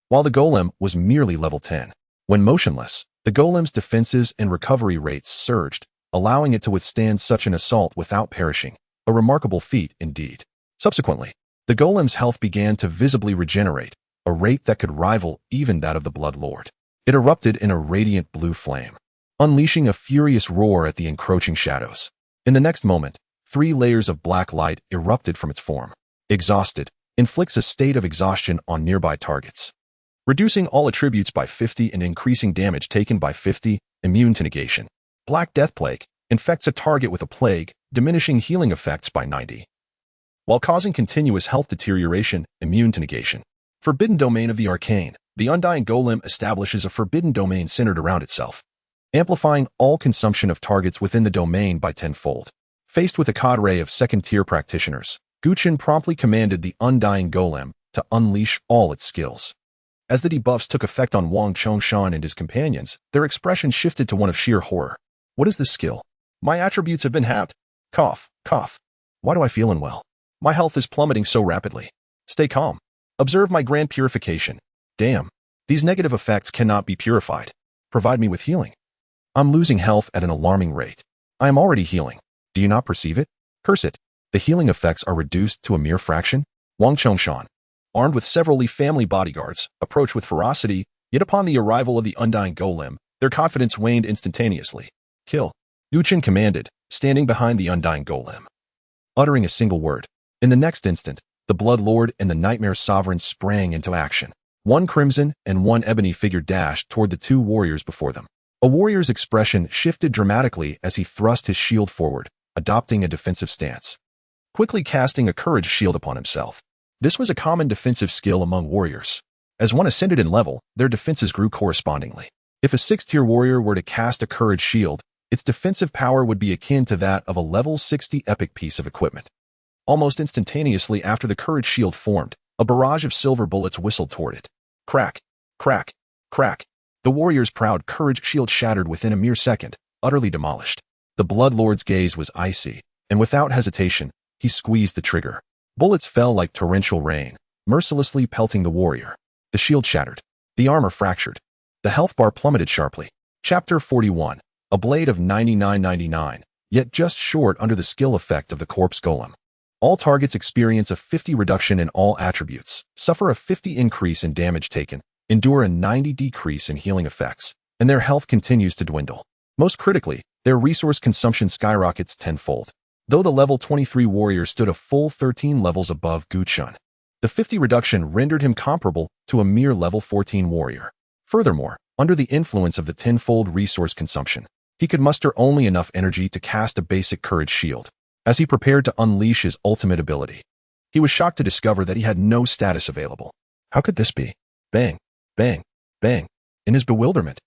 While the golem was merely level 10. When motionless, the golem's defenses and recovery rates surged, allowing it to withstand such an assault without perishing. A remarkable feat indeed. Subsequently, the golem's health began to visibly regenerate, a rate that could rival even that of the Bloodlord. It erupted in a radiant blue flame, unleashing a furious roar at the encroaching shadows. In the next moment, 3 layers of black light erupted from its form. Exhausted, inflicts a state of exhaustion on nearby targets, reducing all attributes by 50 and increasing damage taken by 50, immune to negation. Black Death Plague infects a target with a plague, diminishing healing effects by 90, while causing continuous health deterioration, immune to negation. Forbidden Domain of the Arcane. The Undying Golem establishes a forbidden domain centered around itself, amplifying all consumption of targets within the domain by 10-fold. Faced with a cadre of second-tier practitioners, Gu Chen promptly commanded the Undying Golem to unleash all its skills. As the debuffs took effect on Wang Chongshan and his companions, their expression shifted to one of sheer horror. What is this skill? My attributes have been halved. Cough, cough. Why do I feel unwell? My health is plummeting so rapidly. Stay calm. Observe my grand purification. Damn. These negative effects cannot be purified. Provide me with healing. I'm losing health at an alarming rate. I am already healing. Do you not perceive it? Curse it. The healing effects are reduced to a mere fraction. Wang Chongshan, armed with several Li family bodyguards, approached with ferocity, yet upon the arrival of the Undying Golem, their confidence waned instantaneously. Kill. Gu Chen commanded, standing behind the Undying Golem. Uttering a single word, in the next instant, The Blood Lord and the Nightmare Sovereign sprang into action. One crimson and one ebony figure dashed toward the two warriors before them. A warrior's expression shifted dramatically as he thrust his shield forward, adopting a defensive stance, quickly casting a courage shield upon himself. This was a common defensive skill among warriors. As one ascended in level, their defenses grew correspondingly. If a 6th-tier warrior were to cast a courage shield, its defensive power would be akin to that of a level 60 epic piece of equipment. Almost instantaneously after the courage shield formed, a barrage of silver bullets whistled toward it. Crack, crack, crack. The warrior's proud courage shield shattered within a mere second, utterly demolished. The Blood Lord's gaze was icy, and without hesitation, he squeezed the trigger. Bullets fell like torrential rain, mercilessly pelting the warrior. The shield shattered. The armor fractured. The health bar plummeted sharply. Chapter 41. A blade of 99.99, yet just short under the skill effect of the corpse golem. All targets experience a 50 reduction in all attributes, suffer a 50 increase in damage taken, endure a 90 decrease in healing effects, and their health continues to dwindle. Most critically, their resource consumption skyrockets tenfold. Though the level 23 warrior stood a full 13 levels above Gu Chen, the 50 reduction rendered him comparable to a mere level 14 warrior. Furthermore, under the influence of the tenfold resource consumption, he could muster only enough energy to cast a basic courage shield. As he prepared to unleash his ultimate ability, he was shocked to discover that he had no status available. How could this be? Bang, bang, bang. In his bewilderment,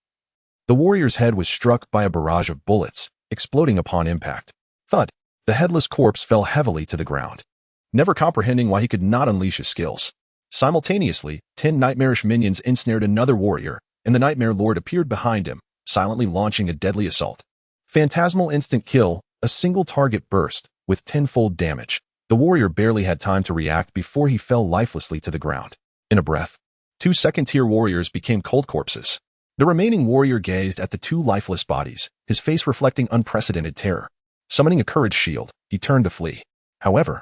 the warrior's head was struck by a barrage of bullets, exploding upon impact. Thud. The headless corpse fell heavily to the ground, never comprehending why he could not unleash his skills. Simultaneously, 10 nightmarish minions ensnared another warrior, and the Nightmare Lord appeared behind him, silently launching a deadly assault. Phantasmal instant kill, a single target burst, with tenfold damage. The warrior barely had time to react before he fell lifelessly to the ground. In a breath, 2 second-tier warriors became cold corpses. The remaining warrior gazed at the 2 lifeless bodies, his face reflecting unprecedented terror. Summoning a courage shield, he turned to flee. However,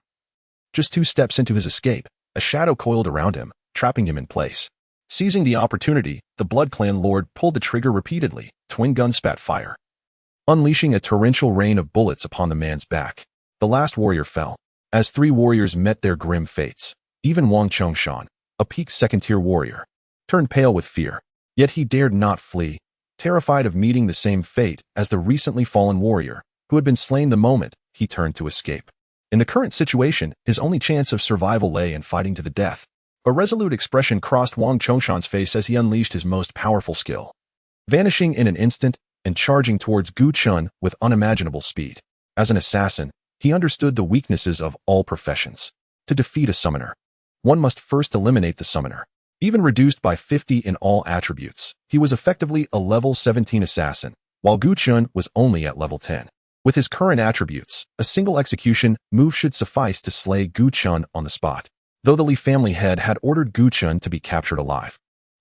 just 2 steps into his escape, a shadow coiled around him, trapping him in place. Seizing the opportunity, the Blood Clan Lord pulled the trigger repeatedly. Twin guns spat fire, unleashing a torrential rain of bullets upon the man's back. The last warrior fell. As 3 warriors met their grim fates, even Wang Chongshan, a peak 2nd-tier warrior, turned pale with fear. Yet he dared not flee, terrified of meeting the same fate as the recently fallen warrior, who had been slain the moment he turned to escape. In the current situation, his only chance of survival lay in fighting to the death. A resolute expression crossed Wang Chongshan's face as he unleashed his most powerful skill, vanishing in an instant and charging towards Gu Chen with unimaginable speed. As an assassin, he understood the weaknesses of all professions. To defeat a summoner, one must first eliminate the summoner. Even reduced by 50 in all attributes, he was effectively a level 17 assassin, while Gu Chen was only at level 10. With his current attributes, a single execution move should suffice to slay Gu Chen on the spot. Though the Li family head had ordered Gu Chen to be captured alive,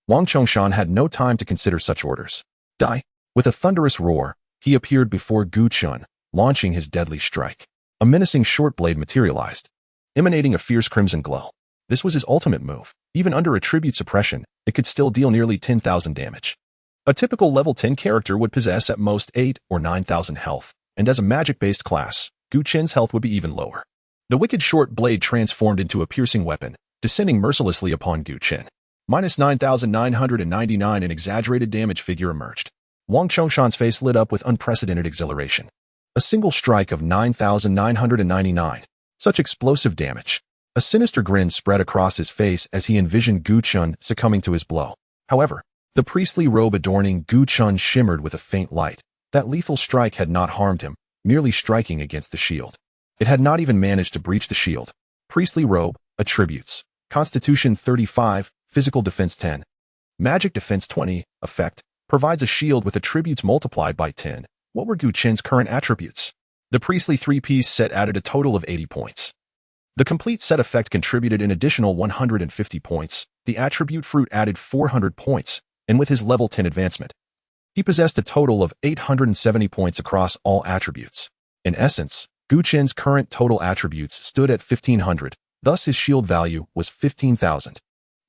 Wang Chongshan had no time to consider such orders. Die! With a thunderous roar, he appeared before Gu Chen, launching his deadly strike. A menacing short blade materialized, emanating a fierce crimson glow. This was his ultimate move. Even under attribute suppression, it could still deal nearly 10,000 damage. A typical level 10 character would possess at most 8 or 9,000 health, and as a magic-based class, Gu Chen's health would be even lower. The wicked short blade transformed into a piercing weapon, descending mercilessly upon Gu Chen. Minus 9,999 an exaggerated damage figure emerged. Wang Chongshan's face lit up with unprecedented exhilaration. A single strike of 9,999. Such explosive damage. A sinister grin spread across his face as he envisioned Gu Chen succumbing to his blow. However, the priestly robe adorning Gu Chen shimmered with a faint light. That lethal strike had not harmed him, merely striking against the shield. It had not even managed to breach the shield. Priestly robe, attributes. Constitution 35, physical defense 10. Magic defense 20, effect, provides a shield with attributes multiplied by 10. What were Gu Chen's current attributes? The priestly 3-piece set added a total of 80 points. The complete set effect contributed an additional 150 points. The attribute fruit added 400 points, and with his level 10 advancement, he possessed a total of 870 points across all attributes. In essence, Gu Chen's current total attributes stood at 1,500, thus his shield value was 15,000.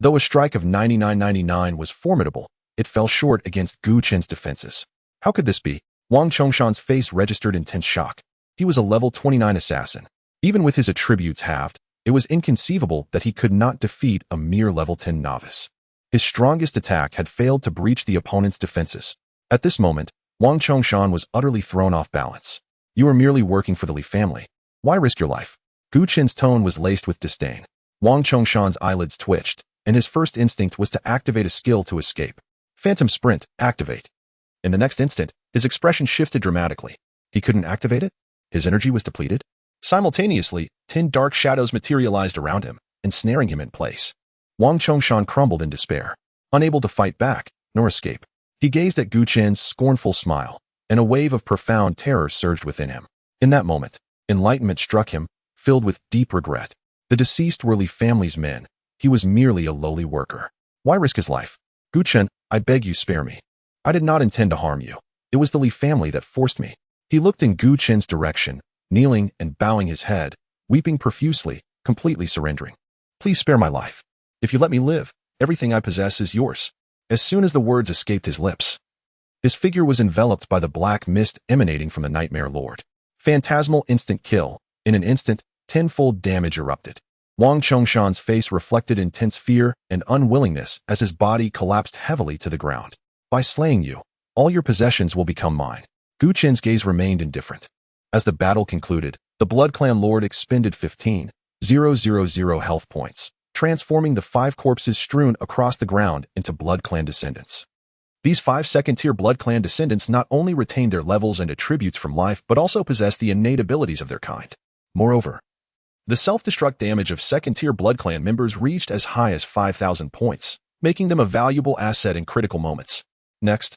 Though a strike of 99.99 was formidable, it fell short against Gu Chen's defenses. How could this be? Wang Chongshan's face registered intense shock. He was a level 29 assassin. Even with his attributes halved, It was inconceivable that he could not defeat a mere level 10 novice. His strongest attack had failed to breach the opponent's defenses. At this moment, Wang Chongshan was utterly thrown off balance. You are merely working for the Li family. Why risk your life? Gu Chen's tone was laced with disdain. Wang Chongshan's eyelids twitched, and his first instinct was to activate a skill to escape. Phantom Sprint, activate. In the next instant, his expression shifted dramatically. He couldn't activate it? His energy was depleted? Simultaneously, 10 dark shadows materialized around him, ensnaring him in place. Wang Chongshan crumbled in despair, unable to fight back, nor escape. He gazed at Gu Chen's scornful smile, and a wave of profound terror surged within him. In that moment, enlightenment struck him, filled with deep regret. The deceased were Li family's men. He was merely a lowly worker. Why risk his life? Gu Chen, I beg you spare me. I did not intend to harm you. It was the Li family that forced me. He looked in Gu Chen's direction, kneeling and bowing his head, weeping profusely, completely surrendering. Please spare my life. If you let me live, everything I possess is yours. As soon as the words escaped his lips, his figure was enveloped by the black mist emanating from the Nightmare Lord. Phantasmal instant kill. In an instant, tenfold damage erupted. Wang Chongshan's face reflected intense fear and unwillingness as his body collapsed heavily to the ground. By slaying you, all your possessions will become mine. Gu Chen's gaze remained indifferent. As the battle concluded, the Blood Clan Lord expended 15,000 health points, transforming the 5 corpses strewn across the ground into Blood Clan descendants. These 5 second-tier Blood Clan descendants not only retained their levels and attributes from life but also possessed the innate abilities of their kind. Moreover, the self-destruct damage of second-tier Blood Clan members reached as high as 5,000 points, making them a valuable asset in critical moments. Next,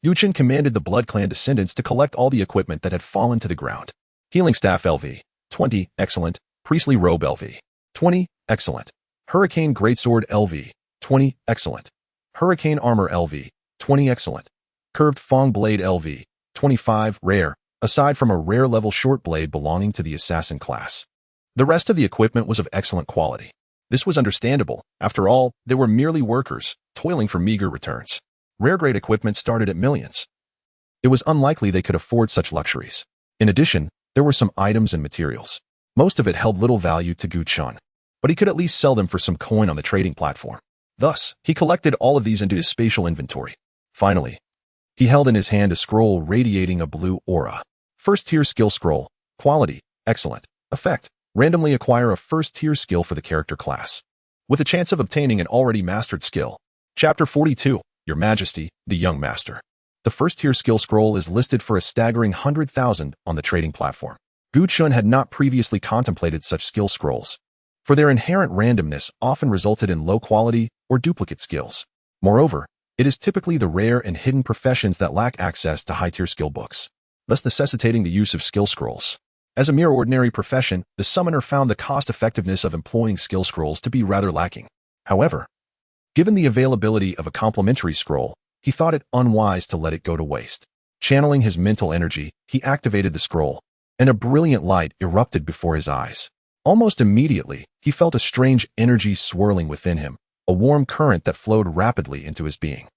Gu Chen commanded the Blood Clan descendants to collect all the equipment that had fallen to the ground. Healing Staff LV, 20, excellent. Priestly Robe LV, 20, excellent. Hurricane Greatsword LV, 20, excellent. Hurricane Armor LV, 20, excellent. Curved Fong Blade LV, 25, rare, aside from a rare level short blade belonging to the assassin class. The rest of the equipment was of excellent quality. This was understandable. After all, they were merely workers, toiling for meager returns. Rare-grade equipment started at millions. It was unlikely they could afford such luxuries. In addition, there were some items and materials. Most of it held little value to Gu Chen, but he could at least sell them for some coin on the trading platform. Thus, he collected all of these into his spatial inventory. Finally, he held in his hand a scroll radiating a blue aura. First-tier skill scroll. Quality, excellent. Effect, randomly acquire a first-tier skill for the character class, with a chance of obtaining an already mastered skill. Chapter 42, Your Majesty, the Young Master. The first-tier skill scroll is listed for a staggering 100,000 on the trading platform. Gu Chen had not previously contemplated such skill scrolls, for their inherent randomness often resulted in low-quality or duplicate skills. Moreover, it is typically the rare and hidden professions that lack access to high-tier skill books, thus necessitating the use of skill scrolls. As a mere ordinary profession, the summoner found the cost-effectiveness of employing skill scrolls to be rather lacking. However, given the availability of a complementary scroll, he thought it unwise to let it go to waste. Channeling his mental energy, he activated the scroll, and a brilliant light erupted before his eyes. Almost immediately, he felt a strange energy swirling within him, a warm current that flowed rapidly into his being.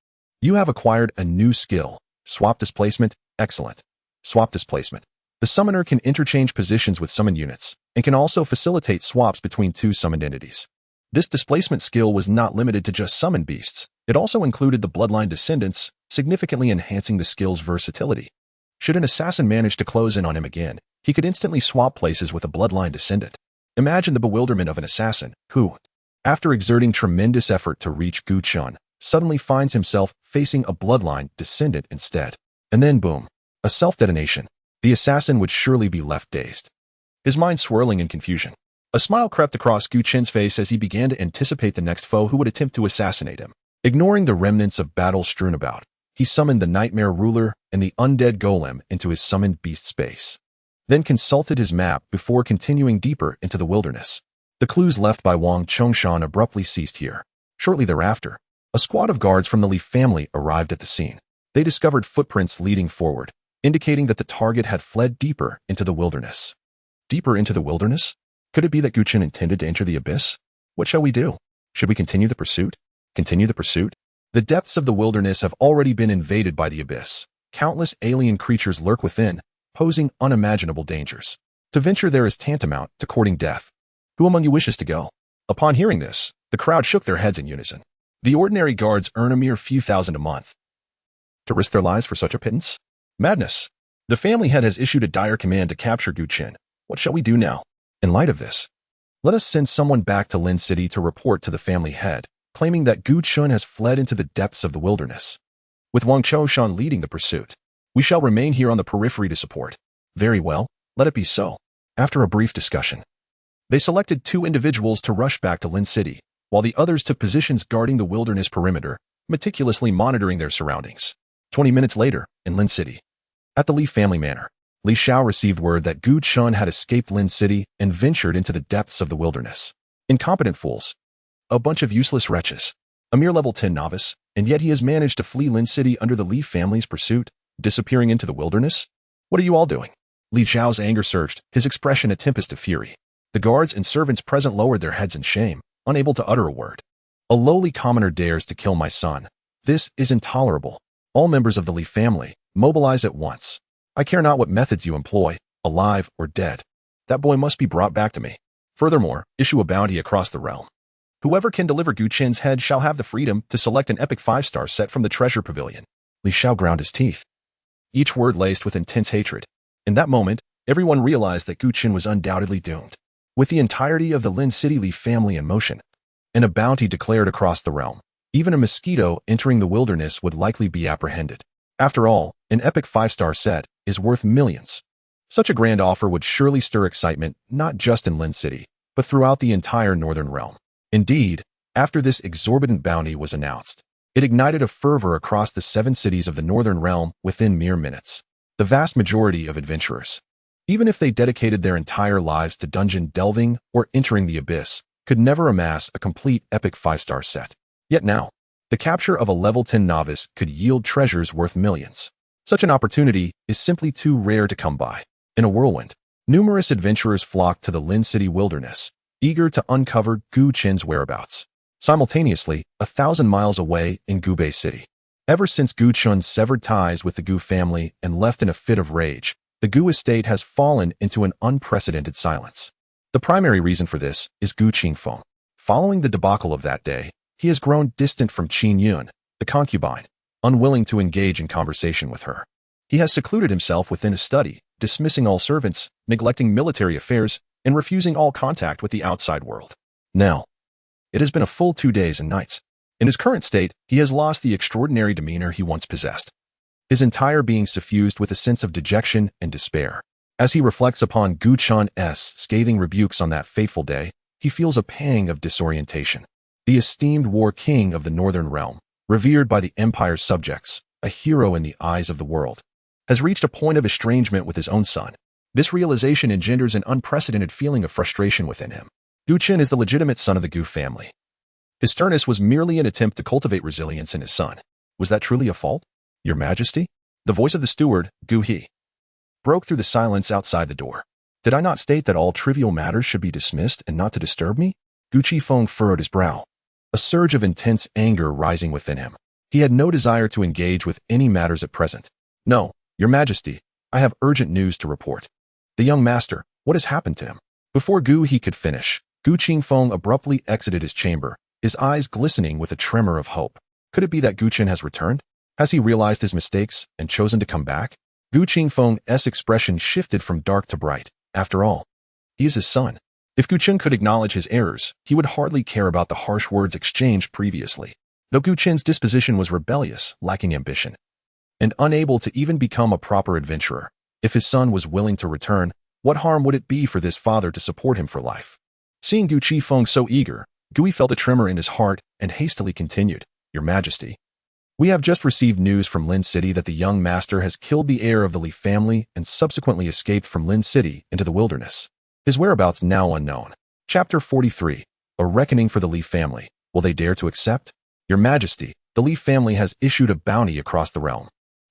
You have acquired a new skill. Swap displacement, excellent. Swap displacement. The summoner can interchange positions with summoned units, and can also facilitate swaps between 2 summoned entities. This displacement skill was not limited to just summoned beasts. It also included the bloodline descendants, significantly enhancing the skill's versatility. Should an assassin manage to close in on him again, he could instantly swap places with a bloodline descendant. Imagine the bewilderment of an assassin who, after exerting tremendous effort to reach Gu Chen, suddenly finds himself facing a bloodline descendant instead. And then boom, a self-detonation. The assassin would surely be left dazed, his mind swirling in confusion. A smile crept across Gu Chen's face as he began to anticipate the next foe who would attempt to assassinate him. Ignoring the remnants of battle strewn about, he summoned the Nightmare Ruler and the Undead Golem into his summoned beast space, then consulted his map before continuing deeper into the wilderness. The clues left by Wang Chongshan abruptly ceased here. Shortly thereafter, a squad of guards from the Li family arrived at the scene. They discovered footprints leading forward, indicating that the target had fled deeper into the wilderness. Deeper into the wilderness? Could it be that Gu Chen intended to enter the abyss? What shall we do? Should we continue the pursuit? Continue the pursuit? The depths of the wilderness have already been invaded by the abyss. Countless alien creatures lurk within, posing unimaginable dangers. To venture there is tantamount to courting death. Who among you wishes to go? Upon hearing this, the crowd shook their heads in unison. The ordinary guards earn a mere few thousand a month. To risk their lives for such a pittance? Madness. The family head has issued a dire command to capture Gu Chen. What shall we do now? In light of this, let us send someone back to Lin City to report to the family head, claiming that Gu Chen has fled into the depths of the wilderness. With Wang Choushan leading the pursuit, we shall remain here on the periphery to support. Very well, let it be so. After a brief discussion, they selected 2 individuals to rush back to Lin City, while the others took positions guarding the wilderness perimeter, meticulously monitoring their surroundings. 20 minutes later, in Lin City, at the Li family manor, Li Xiao received word that Gu Chen had escaped Lin City and ventured into the depths of the wilderness. Incompetent fools. A bunch of useless wretches. A mere level 10 novice, and yet he has managed to flee Lin City under the Li family's pursuit, disappearing into the wilderness? What are you all doing? Li Xiao's anger surged, his expression a tempest of fury. The guards and servants present lowered their heads in shame, unable to utter a word. A lowly commoner dares to kill my son. This is intolerable. All members of the Li family, mobilize at once. I care not what methods you employ, alive or dead. That boy must be brought back to me. Furthermore, issue a bounty across the realm. Whoever can deliver Gu Chen's head shall have the freedom to select an epic 5-star set from the treasure pavilion. Li Xiao ground his teeth, each word laced with intense hatred. In that moment, everyone realized that Gu Chen was undoubtedly doomed. With the entirety of the Lin City Li family in motion, and a bounty declared across the realm, even a mosquito entering the wilderness would likely be apprehended. After all, an epic 5-star set is worth millions. Such a grand offer would surely stir excitement not just in Lin City, but throughout the entire northern realm. Indeed, after this exorbitant bounty was announced, it ignited a fervor across the 7 cities of the northern realm within mere minutes. The vast majority of adventurers, even if they dedicated their entire lives to dungeon delving or entering the abyss, could never amass a complete epic 5-star set. Yet now, the capture of a level 10 novice could yield treasures worth millions. Such an opportunity is simply too rare to come by. In a whirlwind, numerous adventurers flocked to the Lin City wilderness, eager to uncover Gu Chen's whereabouts. Simultaneously, 1,000 miles away in Gubei City, ever since Gu Chen severed ties with the Gu family and left in a fit of rage, the Gu estate has fallen into an unprecedented silence. The primary reason for this is Gu Qingfeng. Following the debacle of that day, he has grown distant from Qin Yun, the concubine, unwilling to engage in conversation with her. He has secluded himself within his study, dismissing all servants, neglecting military affairs, and refusing all contact with the outside world. Now, it has been a full 2 days and nights. In his current state, he has lost the extraordinary demeanor he once possessed. His entire being suffused with a sense of dejection and despair. As he reflects upon Gu Chen's scathing rebukes on that fateful day, he feels a pang of disorientation. The esteemed war king of the northern realm, revered by the empire's subjects, a hero in the eyes of the world, has reached a point of estrangement with his own son. This realization engenders an unprecedented feeling of frustration within him. Gu Chen is the legitimate son of the Gu family. His sternness was merely an attempt to cultivate resilience in his son. Was that truly a fault? Your Majesty? The voice of the steward, Gu He, broke through the silence outside the door. Did I not state that all trivial matters should be dismissed and not to disturb me? Gu Qifeng furrowed his brow, a surge of intense anger rising within him. He had no desire to engage with any matters at present. No, Your Majesty, I have urgent news to report. The young master, what has happened to him? Before Gu He could finish, Gu Qingfeng abruptly exited his chamber, his eyes glistening with a tremor of hope. Could it be that Gu Chen has returned? Has he realized his mistakes and chosen to come back? Gu Qingfeng's expression shifted from dark to bright. After all, he is his son. If Gu Chen could acknowledge his errors, he would hardly care about the harsh words exchanged previously. Though Gu Chen's disposition was rebellious, lacking ambition, and unable to even become a proper adventurer, if his son was willing to return, what harm would it be for this father to support him for life? Seeing Gu Qifeng so eager, Gui felt a tremor in his heart and hastily continued, Your Majesty, we have just received news from Lin City that the young master has killed the heir of the Li family and subsequently escaped from Lin City into the wilderness. His whereabouts now unknown. Chapter 43. A reckoning for the Li family. Will they dare to accept? Your Majesty, the Li family has issued a bounty across the realm.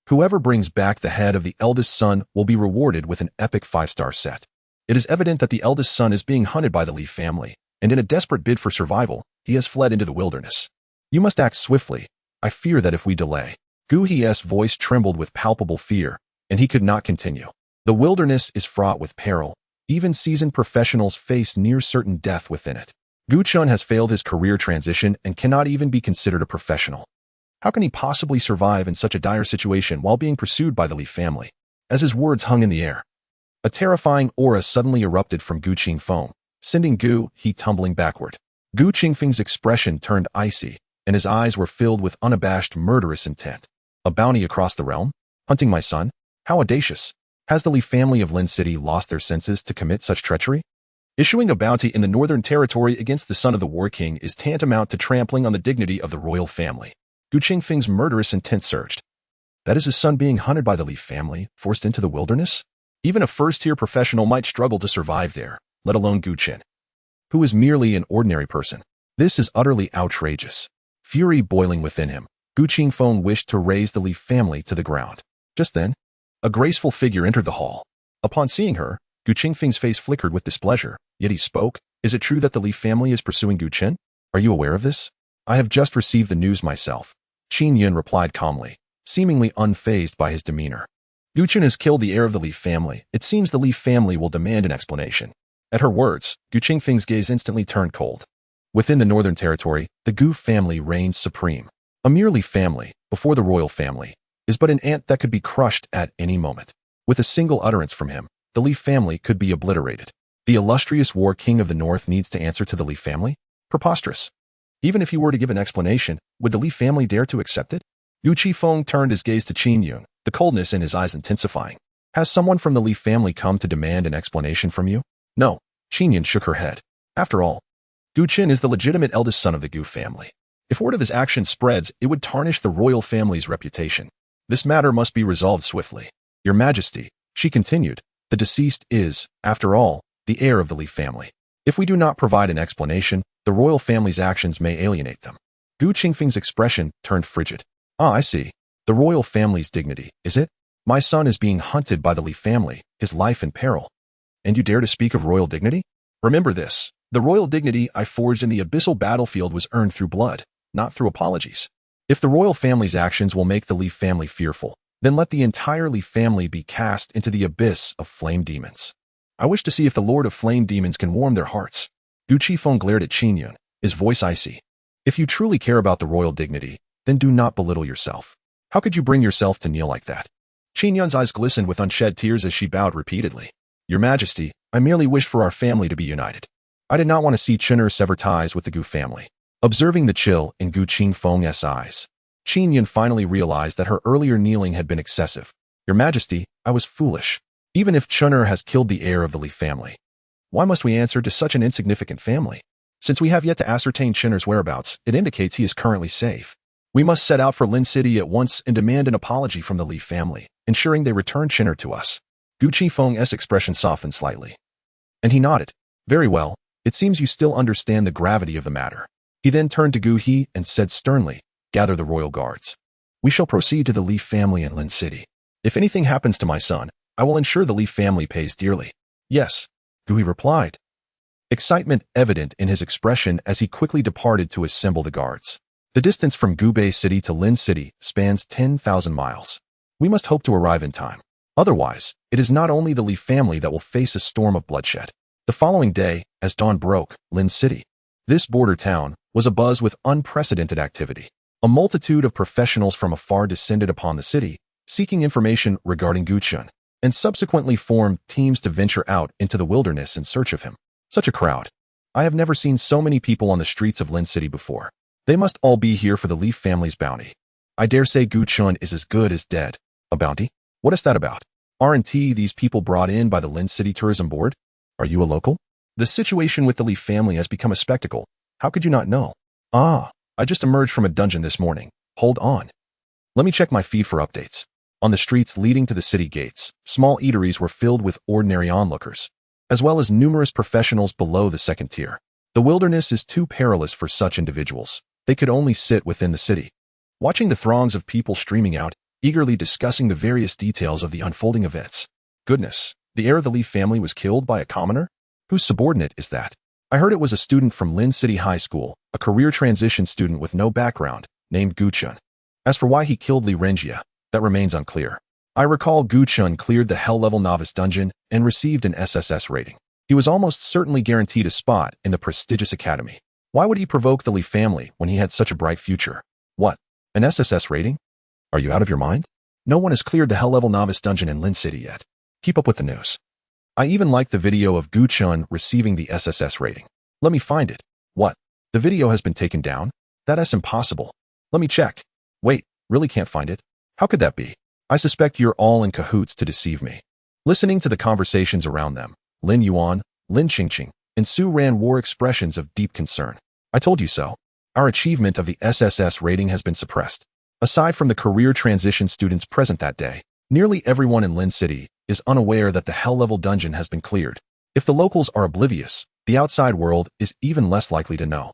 Whoever brings back the head of the eldest son will be rewarded with an epic 5-star set. It is evident that the eldest son is being hunted by the Li family, and in a desperate bid for survival, he has fled into the wilderness. You must act swiftly. I fear that if we delay. Gu He's voice trembled with palpable fear, and he could not continue. The wilderness is fraught with peril, Even seasoned professionals face near-certain death within it. Gu Chun has failed his career transition and cannot even be considered a professional. How can he possibly survive in such a dire situation while being pursued by the Li family? As his words hung in the air, a terrifying aura suddenly erupted from Gu Qingfeng, sending Gu He tumbling backward. Gu Qingfeng's expression turned icy, and his eyes were filled with unabashed murderous intent. A bounty across the realm? Hunting my son? How audacious! Has the Li family of Lin City lost their senses to commit such treachery? Issuing a bounty in the Northern Territory against the son of the War King is tantamount to trampling on the dignity of the royal family. Gu Qingfeng's murderous intent surged. That is his son being hunted by the Li family, forced into the wilderness? Even a first-tier professional might struggle to survive there, let alone Gu Qin, who is merely an ordinary person. This is utterly outrageous. Fury boiling within him, Gu Qingfeng wished to raze the Li family to the ground. Just then, a graceful figure entered the hall. Upon seeing her, Gu Qingfeng's face flickered with displeasure, yet he spoke. Is it true that the Li family is pursuing Gu Qin? Are you aware of this? I have just received the news myself. Qin Yun replied calmly, seemingly unfazed by his demeanor. Gu Qin has killed the heir of the Li family. It seems the Li family will demand an explanation. At her words, Gu Qingfeng's gaze instantly turned cold. Within the Northern Territory, the Gu family reigns supreme. A mere Li family, before the royal family, is but an ant that could be crushed at any moment. With a single utterance from him, the Li family could be obliterated. The illustrious War King of the North needs to answer to the Li family? Preposterous. Even if he were to give an explanation, would the Li family dare to accept it? Gu Qifeng turned his gaze to Qin Yun, the coldness in his eyes intensifying. Has someone from the Li family come to demand an explanation from you? No. Qin Yun shook her head. After all, Gu Qin is the legitimate eldest son of the Gu family. If word of his actions spreads, it would tarnish the royal family's reputation. This matter must be resolved swiftly. Your Majesty, she continued, the deceased is, after all, the heir of the Li family. If we do not provide an explanation, the royal family's actions may alienate them. Gu Qingfeng's expression turned frigid. Ah, I see. The royal family's dignity, is it? My son is being hunted by the Li family, his life in peril. And you dare to speak of royal dignity? Remember this. The royal dignity I forged in the abyssal battlefield was earned through blood, not through apologies. If the royal family's actions will make the Li family fearful, then let the entire Li family be cast into the abyss of flame demons. I wish to see if the Lord of Flame Demons can warm their hearts. Gu Qifeng glared at Qin Yun, his voice icy. If you truly care about the royal dignity, then do not belittle yourself. How could you bring yourself to kneel like that? Qin Yun's eyes glistened with unshed tears as she bowed repeatedly. Your Majesty, I merely wished for our family to be united. I did not want to see Qin'er sever ties with the Gu family. Observing the chill in Gu Qingfeng's eyes, Qin Yun finally realized that her earlier kneeling had been excessive. Your Majesty, I was foolish. Even if Qin'er has killed the heir of the Li family, why must we answer to such an insignificant family? Since we have yet to ascertain Qin'er's whereabouts, it indicates he is currently safe. We must set out for Lin City at once and demand an apology from the Li family, ensuring they return Qin'er to us. Gu Qifeng's expression softened slightly, and he nodded. Very well, it seems you still understand the gravity of the matter. He then turned to Gu He and said sternly, gather the royal guards. We shall proceed to the Li family in Lin City. If anything happens to my son, I will ensure the Li family pays dearly. Yes, Gu He replied, excitement evident in his expression as he quickly departed to assemble the guards. The distance from Gubei City to Lin City spans 10,000 miles. We must hope to arrive in time. Otherwise, it is not only the Li family that will face a storm of bloodshed. The following day, as dawn broke, Lin City, this border town, was abuzz with unprecedented activity. A multitude of professionals from afar descended upon the city, seeking information regarding Gu Qin, and subsequently formed teams to venture out into the wilderness in search of him. Such a crowd. I have never seen so many people on the streets of Lin City before. They must all be here for the Li family's bounty. I dare say Gu Qin is as good as dead. A bounty? What is that about? Aren't these people brought in by the Lin City Tourism Board? Are you a local? The situation with the Li family has become a spectacle. How could you not know? Ah, I just emerged from a dungeon this morning. Hold on. Let me check my feed for updates. On the streets leading to the city gates, small eateries were filled with ordinary onlookers, as well as numerous professionals below the second tier. The wilderness is too perilous for such individuals. They could only sit within the city, watching the throngs of people streaming out, eagerly discussing the various details of the unfolding events. Goodness, the heir of the Li family was killed by a commoner? Whose subordinate is that? I heard it was a student from Lin City High School, a career transition student with no background, named Gu Qin. As for why he killed Li Renjia, that remains unclear. I recall Gu Chun cleared the Hell-level novice dungeon and received an SSS rating. He was almost certainly guaranteed a spot in the prestigious academy. Why would he provoke the Li family when he had such a bright future? What? An SSS rating? Are you out of your mind? No one has cleared the Hell-level novice dungeon in Lin City yet. Keep up with the news. I even liked the video of Gu Chun receiving the SSS rating. Let me find it. What? The video has been taken down? That's impossible. Let me check. Wait, really can't find it? How could that be? I suspect you're all in cahoots to deceive me. Listening to the conversations around them, Lin Yuan, Lin Qingqing, and Su Ran wore expressions of deep concern. I told you so. Our achievement of the SSS rating has been suppressed. Aside from the career transition students present that day, nearly everyone in Lin City is unaware that the Hell-level dungeon has been cleared. If the locals are oblivious, the outside world is even less likely to know.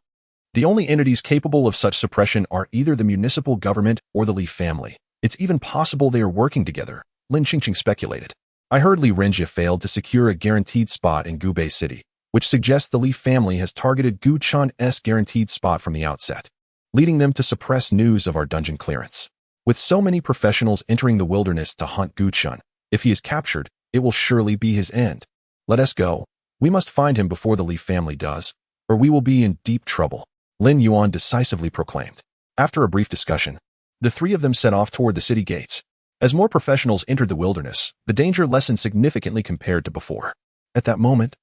The only entities capable of such suppression are either the municipal government or the Li family. It's even possible they are working together, Lin Qingqing speculated. I heard Li Renjie failed to secure a guaranteed spot in Gubei City, which suggests the Li family has targeted Gu Chun's guaranteed spot from the outset, leading them to suppress news of our dungeon clearance. With so many professionals entering the wilderness to hunt Gu Chun, if he is captured, it will surely be his end. Let us go. We must find him before the Li family does, or we will be in deep trouble, Lin Yuan decisively proclaimed. After a brief discussion, the three of them set off toward the city gates. As more professionals entered the wilderness, the danger lessened significantly compared to before. At that moment,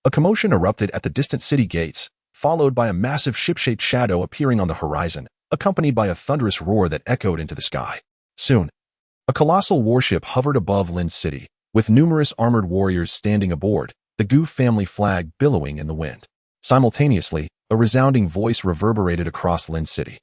a commotion erupted at the distant city gates, followed by a massive ship-shaped shadow appearing on the horizon, accompanied by a thunderous roar that echoed into the sky. Soon, a colossal warship hovered above Lin City, with numerous armored warriors standing aboard, the Gu family flag billowing in the wind. Simultaneously, a resounding voice reverberated across Lin City.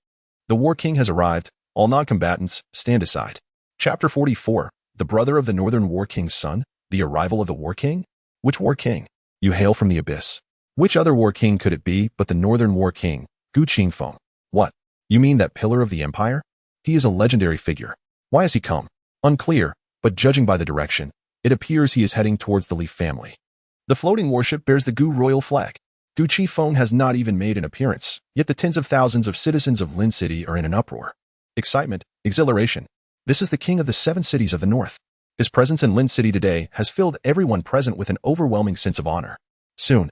The War King has arrived. All non-combatants, stand aside. Chapter 44. The brother of the Northern War King's son? The arrival of the War King? Which War King? You hail from the abyss. Which other War King could it be but the Northern War King, Gu Qingfeng? What? You mean that pillar of the empire? He is a legendary figure. Why has he come? Unclear, but judging by the direction, it appears he is heading towards the Li family. The floating warship bears the Gu royal flag. Gu Qingfeng has not even made an appearance, yet the tens of thousands of citizens of Lin City are in an uproar. Excitement, exhilaration. This is the king of the 7 cities of the north. His presence in Lin City today has filled everyone present with an overwhelming sense of honor. Soon,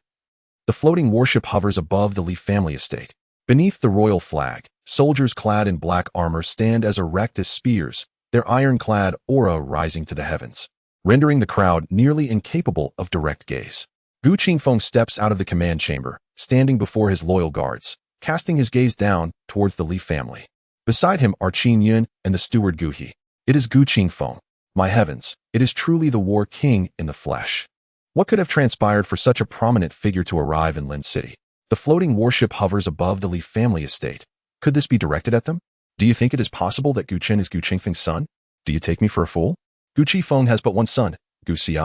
the floating warship hovers above the Li family estate. Beneath the royal flag, soldiers clad in black armor stand as erect as spears, their ironclad aura rising to the heavens, rendering the crowd nearly incapable of direct gaze. Gu Qingfeng steps out of the command chamber, standing before his loyal guards, casting his gaze down towards the Li family. Beside him are Qin Yun and the steward Gu He. It is Gu Qingfeng. My heavens, it is truly the War King in the flesh. What could have transpired for such a prominent figure to arrive in Lin City? The floating warship hovers above the Li family estate. Could this be directed at them? Do you think it is possible that Gu Chen is Gu Qingfeng's son? Do you take me for a fool? Gu Qingfeng has but one son, Gu Xi,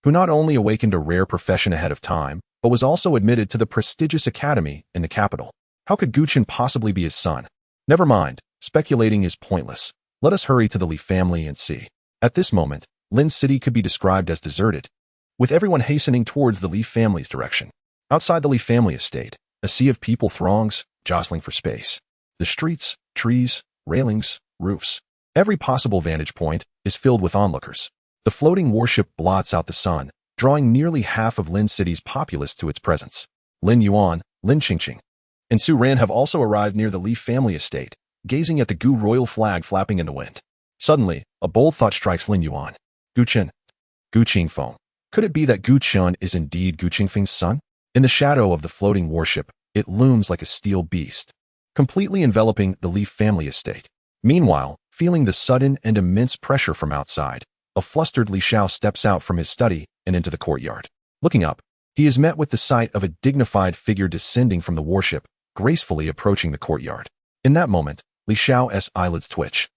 who not only awakened a rare profession ahead of time, but was also admitted to the prestigious academy in the capital. How could Gu Chen possibly be his son? Never mind, speculating is pointless. Let us hurry to the Li family and see. At this moment, Lin City could be described as deserted, with everyone hastening towards the Li family's direction. Outside the Li family estate, a sea of people throngs, jostling for space. The streets, trees, railings, roofs, every possible vantage point is filled with onlookers. The floating warship blots out the sun, drawing nearly half of Lin City's populace to its presence. Lin Yuan, Lin Qingqing, and Su Ran have also arrived near the Li family estate, gazing at the Gu royal flag flapping in the wind. Suddenly, a bold thought strikes Lin Yuan. Gu Chen. Gu Qingfeng. Could it be that Gu Chen is indeed Gu Qingfeng's son? In the shadow of the floating warship, it looms like a steel beast, completely enveloping the Li family estate. Meanwhile, feeling the sudden and immense pressure from outside, a flustered Li Xiao steps out from his study and into the courtyard. Looking up, he is met with the sight of a dignified figure descending from the warship, gracefully approaching the courtyard. In that moment, Li Xiao's eyelids twitch,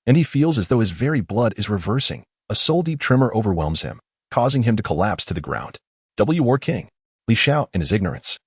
and he feels as though his very blood is reversing. A soul-deep tremor overwhelms him, causing him to collapse to the ground. War King. Li Xiao, in his ignorance,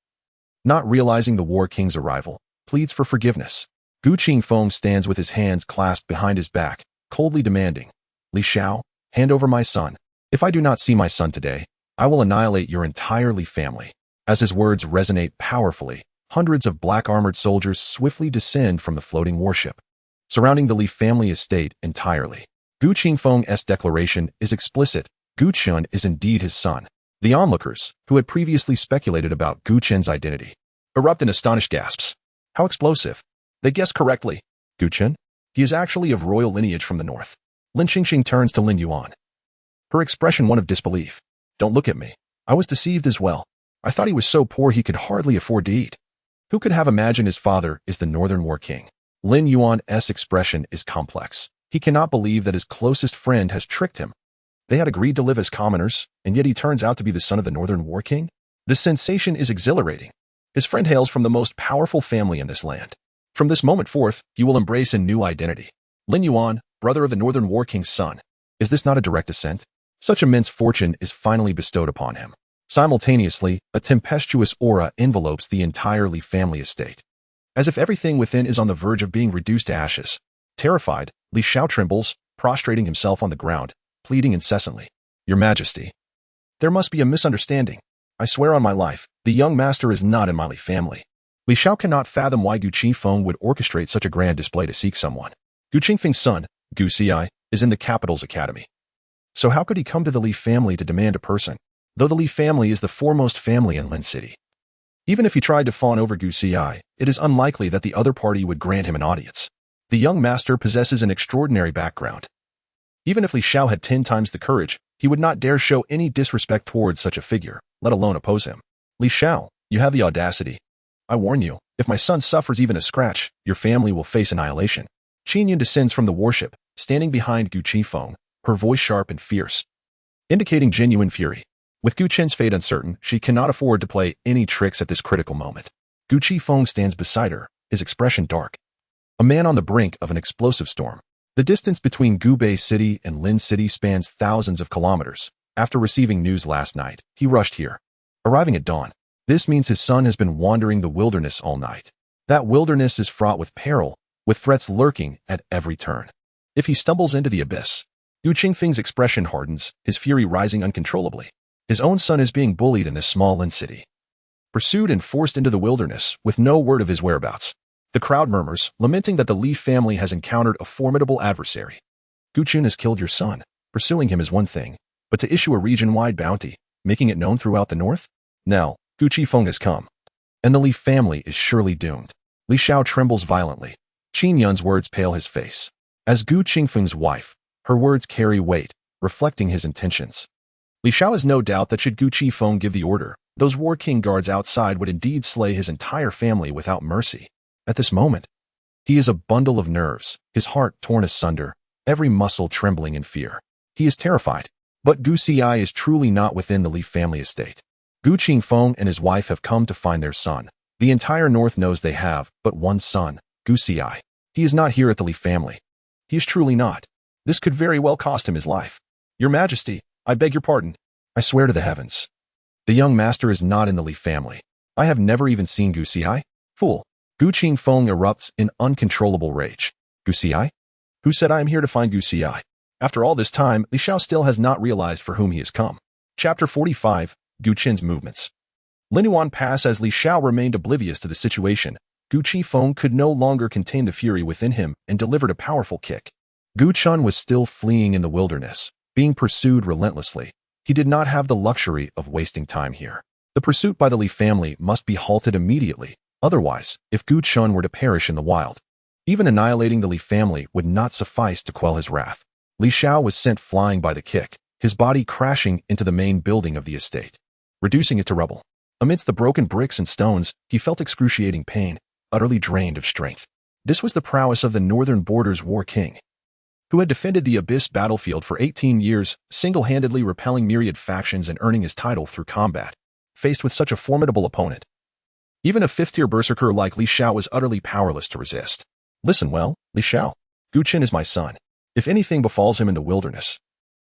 not realizing the War King's arrival, pleads for forgiveness. Gu Qingfeng stands with his hands clasped behind his back, coldly demanding, Li Xiao, hand over my son. If I do not see my son today, I will annihilate your entire Li family. As his words resonate powerfully, hundreds of black-armored soldiers swiftly descend from the floating warship, surrounding the Li family estate entirely. Gu Qingfeng's declaration is explicit. Gu Chen is indeed his son. The onlookers, who had previously speculated about Gu Chen's identity, erupt in astonished gasps. How explosive! They guessed correctly. Gu Chen? He is actually of royal lineage from the north. Lin Qingxing turns to Lin Yuan. Her expression one of disbelief. Don't look at me. I was deceived as well. I thought he was so poor he could hardly afford to eat. Who could have imagined his father is the Northern War King? Lin Yuan's expression is complex. He cannot believe that his closest friend has tricked him. They had agreed to live as commoners, and yet he turns out to be the son of the Northern War King? This sensation is exhilarating. His friend hails from the most powerful family in this land. From this moment forth, he will embrace a new identity. Lin Yuan, brother of the Northern War King's son. Is this not a direct descent? Such immense fortune is finally bestowed upon him. Simultaneously, a tempestuous aura envelopes the entire Li family estate. As if everything within is on the verge of being reduced to ashes. Terrified, Li Xiao trembles, prostrating himself on the ground, pleading incessantly. Your Majesty. There must be a misunderstanding. I swear on my life, the young master is not in my Li family. Li Xiao cannot fathom why Gu Qingfeng would orchestrate such a grand display to seek someone. Gu Qingfeng's son, Gu Xi, is in the capital's academy. So how could he come to the Li family to demand a person, though the Li family is the foremost family in Lin City? Even if he tried to fawn over Gu Xi, it is unlikely that the other party would grant him an audience. The young master possesses an extraordinary background. Even if Li Xiao had 10 times the courage, he would not dare show any disrespect towards such a figure, let alone oppose him. Li Xiao, you have the audacity. I warn you, if my son suffers even a scratch, your family will face annihilation. Qin Yun descends from the warship, standing behind Gu Qingfeng, her voice sharp and fierce, indicating genuine fury. With Gu Chen's fate uncertain, she cannot afford to play any tricks at this critical moment. Gu Qingfeng stands beside her, his expression dark. A man on the brink of an explosive storm. The distance between Gubei City and Lin City spans thousands of kilometers. After receiving news last night, he rushed here, arriving at dawn. This means his son has been wandering the wilderness all night. That wilderness is fraught with peril, with threats lurking at every turn. If he stumbles into the abyss, Gu Qingfeng's expression hardens, his fury rising uncontrollably. His own son is being bullied in this small Lin city. Pursued and forced into the wilderness, with no word of his whereabouts. The crowd murmurs, lamenting that the Li family has encountered a formidable adversary. Gu Chun has killed your son. Pursuing him is one thing, but to issue a region-wide bounty, making it known throughout the north? Now, Gu Qifeng has come, and the Li family is surely doomed. Li Xiao trembles violently. Qin Yun's words pale his face. As Gu Qingfeng's wife, her words carry weight, reflecting his intentions. Li Xiao has no doubt that should Gu Qifeng give the order, those War King guards outside would indeed slay his entire family without mercy. At this moment, he is a bundle of nerves, his heart torn asunder, every muscle trembling in fear. He is terrified, but Gu Xi is truly not within the Li family estate. Gu Qingfeng and his wife have come to find their son. The entire north knows they have but one son, Gu Xi. He is not here at the Li family. He is truly not. This could very well cost him his life. Your Majesty, I beg your pardon. I swear to the heavens. The young master is not in the Li family. I have never even seen Gu Xi. Fool. Gu Qingfeng erupts in uncontrollable rage. Gu Xi? Who said I am here to find Gu Xi? After all this time, Li Xiao still has not realized for whom he has come. Chapter 45, Gu Chen's movements. Lin Yuan passed as Li Xiao remained oblivious to the situation. Gu Qifeng could no longer contain the fury within him and delivered a powerful kick. Gu Chen was still fleeing in the wilderness, being pursued relentlessly. He did not have the luxury of wasting time here. The pursuit by the Li family must be halted immediately. Otherwise, if Gu Chen were to perish in the wild, even annihilating the Li family would not suffice to quell his wrath. Li Xiao was sent flying by the kick, his body crashing into the main building of the estate, reducing it to rubble. Amidst the broken bricks and stones, he felt excruciating pain, utterly drained of strength. This was the prowess of the Northern Borders War King, who had defended the Abyss battlefield for 18 years, single-handedly repelling myriad factions and earning his title through combat. Faced with such a formidable opponent, even a fifth-tier berserker like Li Xiao was utterly powerless to resist. Listen well, Li Xiao. Gu Chen is my son. If anything befalls him in the wilderness,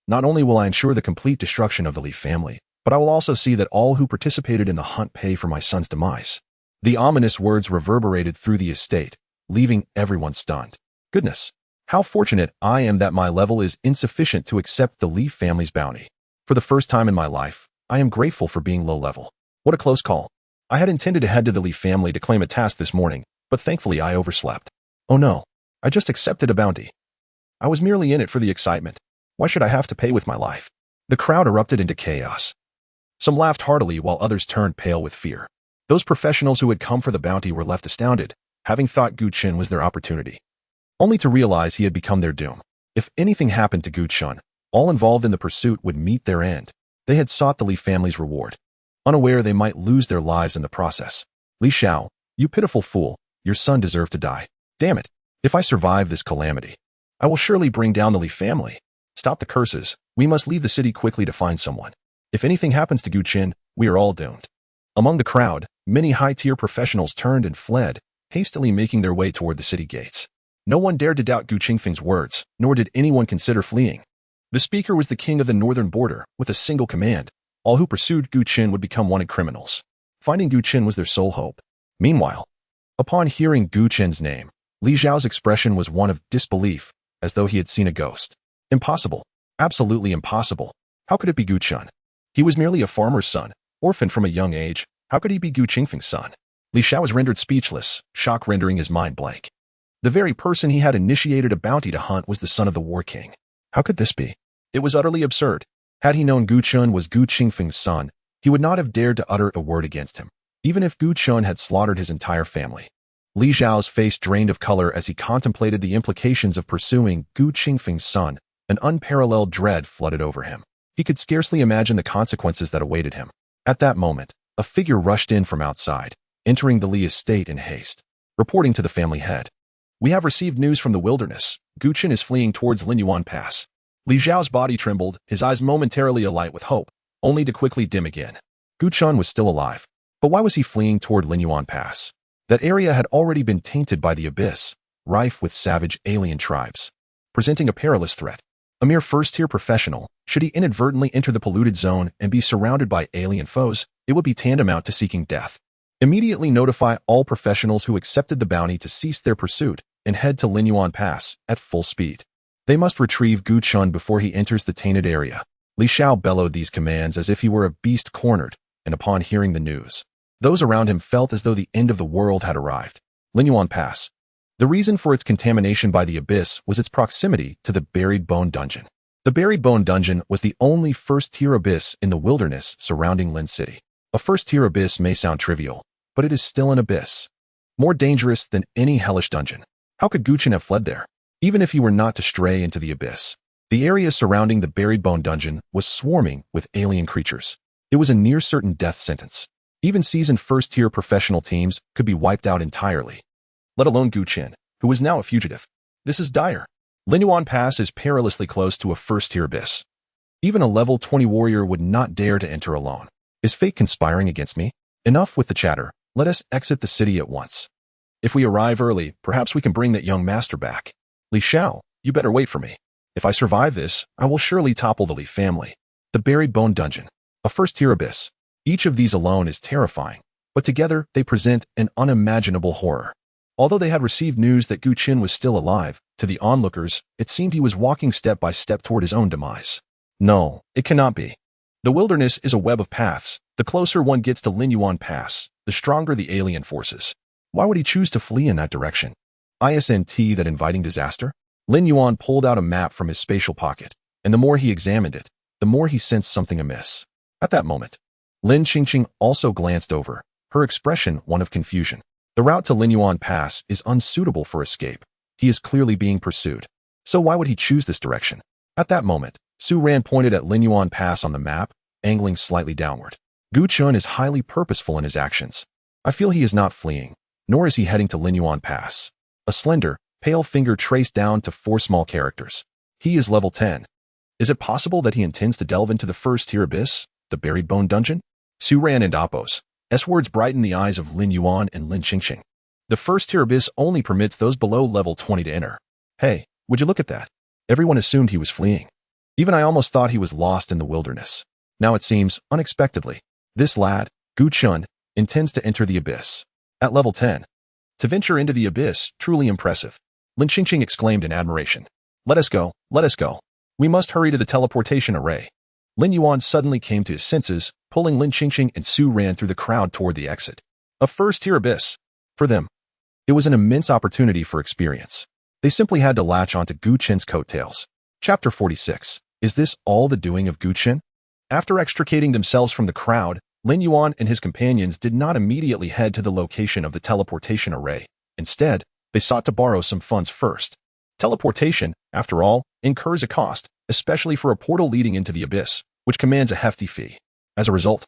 not only will I ensure the complete destruction of the Li family, but I will also see that all who participated in the hunt pay for my son's demise. The ominous words reverberated through the estate, leaving everyone stunned. Goodness, how fortunate I am that my level is insufficient to accept the Li family's bounty. For the first time in my life, I am grateful for being low level. What a close call. I had intended to head to the Li family to claim a task this morning, but thankfully I overslept. Oh no, I just accepted a bounty. I was merely in it for the excitement. Why should I have to pay with my life? The crowd erupted into chaos. Some laughed heartily while others turned pale with fear. Those professionals who had come for the bounty were left astounded, having thought Gu Chen was their opportunity, only to realize he had become their doom. If anything happened to Gu Chen, all involved in the pursuit would meet their end. They had sought the Li family's reward, unaware they might lose their lives in the process. Li Xiao, you pitiful fool, your son deserved to die. Damn it. If I survive this calamity, I will surely bring down the Li family. Stop the curses. We must leave the city quickly to find someone. If anything happens to Gu Chen, we are all doomed. Among the crowd, many high-tier professionals turned and fled, hastily making their way toward the city gates. No one dared to doubt Gu Qingfeng's words, nor did anyone consider fleeing. The speaker was the king of the northern border, with a single command. All who pursued Gu Chen would become wanted criminals. Finding Gu Chen was their sole hope. Meanwhile, upon hearing Gu Chen's name, Li Xiao's expression was one of disbelief, as though he had seen a ghost. Impossible. Absolutely impossible. How could it be Gu Chen? He was merely a farmer's son, orphaned from a young age. How could he be Gu Qingfeng's son? Li Xiao was rendered speechless, shock rendering his mind blank. The very person he had initiated a bounty to hunt was the son of the War King. How could this be? It was utterly absurd. Had he known Gu Chen was Gu Qingfeng's son, he would not have dared to utter a word against him, even if Gu Chen had slaughtered his entire family. Li Xiao's face drained of color as he contemplated the implications of pursuing Gu Qingfeng's son. An unparalleled dread flooded over him. He could scarcely imagine the consequences that awaited him. At that moment, a figure rushed in from outside, entering the Li estate in haste, reporting to the family head. We have received news from the wilderness. Gu Chen is fleeing towards Linyuan Pass. Li Xiao's body trembled, his eyes momentarily alight with hope, only to quickly dim again. Gu Chen was still alive. But why was he fleeing toward Linyuan Pass? That area had already been tainted by the abyss, rife with savage alien tribes, presenting a perilous threat. A mere first-tier professional, should he inadvertently enter the polluted zone and be surrounded by alien foes, it would be tantamount to seeking death. Immediately notify all professionals who accepted the bounty to cease their pursuit and head to Linyuan Pass at full speed. They must retrieve Gu Chen before he enters the tainted area. Li Xiao bellowed these commands as if he were a beast cornered, and upon hearing the news, those around him felt as though the end of the world had arrived. Linyuan Pass. The reason for its contamination by the abyss was its proximity to the Buried Bone Dungeon. The Buried Bone Dungeon was the only first-tier abyss in the wilderness surrounding Lin City. A first-tier abyss may sound trivial, but it is still an abyss, more dangerous than any hellish dungeon. How could Gu Chen have fled there? Even if he were not to stray into the abyss, the area surrounding the Buried Bone Dungeon was swarming with alien creatures. It was a near-certain death sentence. Even seasoned first-tier professional teams could be wiped out entirely, let alone Gu Chen, who was now a fugitive. This is dire. Linyuan Pass is perilously close to a first-tier abyss. Even a level 20 warrior would not dare to enter alone. Is fate conspiring against me? Enough with the chatter. Let us exit the city at once. If we arrive early, perhaps we can bring that young master back. Li Xiao, you better wait for me. If I survive this, I will surely topple the Li family. The Buried Bone Dungeon. A first-tier abyss. Each of these alone is terrifying, but together they present an unimaginable horror. Although they had received news that Gu Chen was still alive, to the onlookers, it seemed he was walking step by step toward his own demise. No, it cannot be. The wilderness is a web of paths. The closer one gets to Linyuan Pass, the stronger the alien forces. Why would he choose to flee in that direction? Isn't that inviting disaster? Lin Yuan pulled out a map from his spatial pocket, and the more he examined it, the more he sensed something amiss. At that moment, Lin Qingqing also glanced over, her expression one of confusion. The route to Linyuan Pass is unsuitable for escape. He is clearly being pursued. So why would he choose this direction? At that moment, Su Ran pointed at Linyuan Pass on the map, angling slightly downward. Gu Chen is highly purposeful in his actions. I feel he is not fleeing, nor is he heading to Linyuan Pass. A slender, pale finger traced down to 4 small characters. He is level 10. Is it possible that he intends to delve into the first-tier abyss, the Buried Bone Dungeon? Su Ran and Appos. S-words brightened the eyes of Lin Yuan and Lin Qingqing. The first-tier abyss only permits those below level 20 to enter. Hey, would you look at that? Everyone assumed he was fleeing. Even I almost thought he was lost in the wilderness. Now it seems, unexpectedly, this lad, Gu Chen, intends to enter the abyss. At level 10. To venture into the abyss, truly impressive. Lin Qingqing exclaimed in admiration. Let us go, let us go. We must hurry to the teleportation array. Lin Yuan suddenly came to his senses, pulling Lin Qingqing and Su Ran through the crowd toward the exit. A first-tier abyss. For them, it was an immense opportunity for experience. They simply had to latch onto Gu Chen's coattails. Chapter 46. Is this all the doing of Gu Chen? After extricating themselves from the crowd, Lin Yuan and his companions did not immediately head to the location of the teleportation array. Instead, they sought to borrow some funds first. Teleportation, after all, incurs a cost, especially for a portal leading into the abyss, which commands a hefty fee. As a result,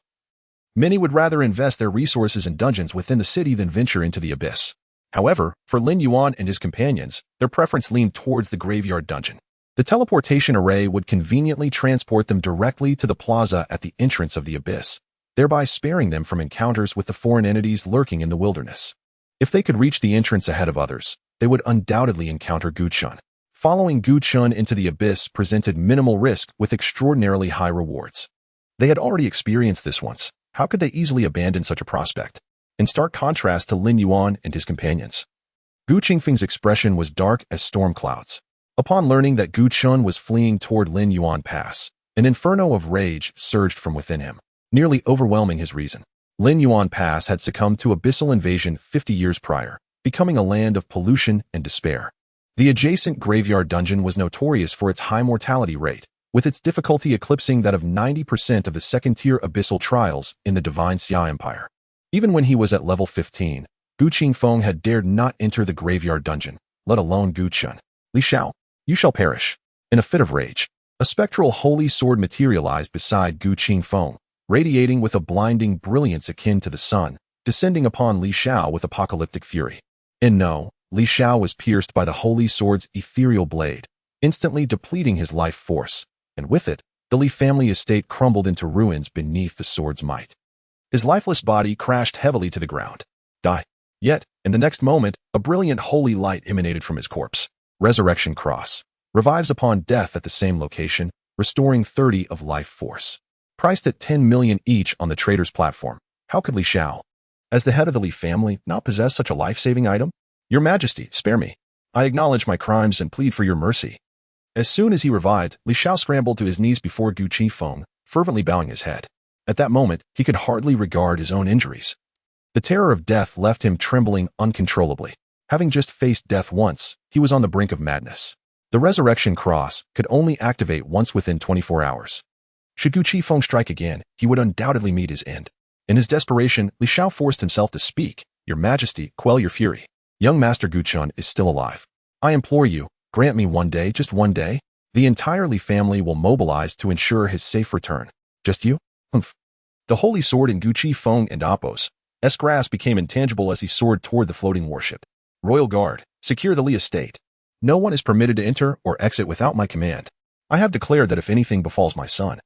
many would rather invest their resources in dungeons within the city than venture into the abyss. However, for Lin Yuan and his companions, their preference leaned towards the graveyard dungeon. The teleportation array would conveniently transport them directly to the plaza at the entrance of the abyss, thereby sparing them from encounters with the foreign entities lurking in the wilderness. If they could reach the entrance ahead of others, they would undoubtedly encounter Gu Chen. Following Gu Chen into the abyss presented minimal risk with extraordinarily high rewards. They had already experienced this once. How could they easily abandon such a prospect? In stark contrast to Lin Yuan and his companions, Gu Qingfeng's expression was dark as storm clouds. Upon learning that Gu Chen was fleeing toward Lin Yuan Pass, an inferno of rage surged from within him, nearly overwhelming his reason. Lin Yuan Pass had succumbed to abyssal invasion 50 years prior, becoming a land of pollution and despair. The adjacent graveyard dungeon was notorious for its high mortality rate, with its difficulty eclipsing that of 90% of the second-tier abyssal trials in the Divine Xia Empire. Even when he was at level 15, Gu Qingfeng had dared not enter the graveyard dungeon, let alone Gu Chen. Li Xiao, you shall perish. In a fit of rage, a spectral holy sword materialized beside Gu Qingfeng, radiating with a blinding brilliance akin to the sun, descending upon Li Xiao with apocalyptic fury. And no, Li Xiao was pierced by the holy sword's ethereal blade, instantly depleting his life force, and with it, the Li family estate crumbled into ruins beneath the sword's might. His lifeless body crashed heavily to the ground. Die. Yet, in the next moment, a brilliant holy light emanated from his corpse. Resurrection Cross. Revives upon death at the same location, restoring 30 of life force. Priced at 10 million each on the trader's platform. How could Li Xiao, as the head of the Li family, not possess such a life-saving item? Your Majesty, spare me. I acknowledge my crimes and plead for your mercy. As soon as he revived, Li Xiao scrambled to his knees before Gu Qingfeng, fervently bowing his head. At that moment, he could hardly regard his own injuries. The terror of death left him trembling uncontrollably. Having just faced death once, he was on the brink of madness. The Resurrection Cross could only activate once within 24 hours. Should Gu Qingfeng strike again, he would undoubtedly meet his end. In his desperation, Li Xiao forced himself to speak. Your Majesty, quell your fury. Young Master Gu Chen is still alive. I implore you, grant me one day, just one day. The entire Li family will mobilize to ensure his safe return. Just you? Humph. The holy sword in Gu Qingfeng and Appo's grasp became intangible as he soared toward the floating warship. Royal Guard, secure the Li estate. No one is permitted to enter or exit without my command. I have declared that if anything befalls my son,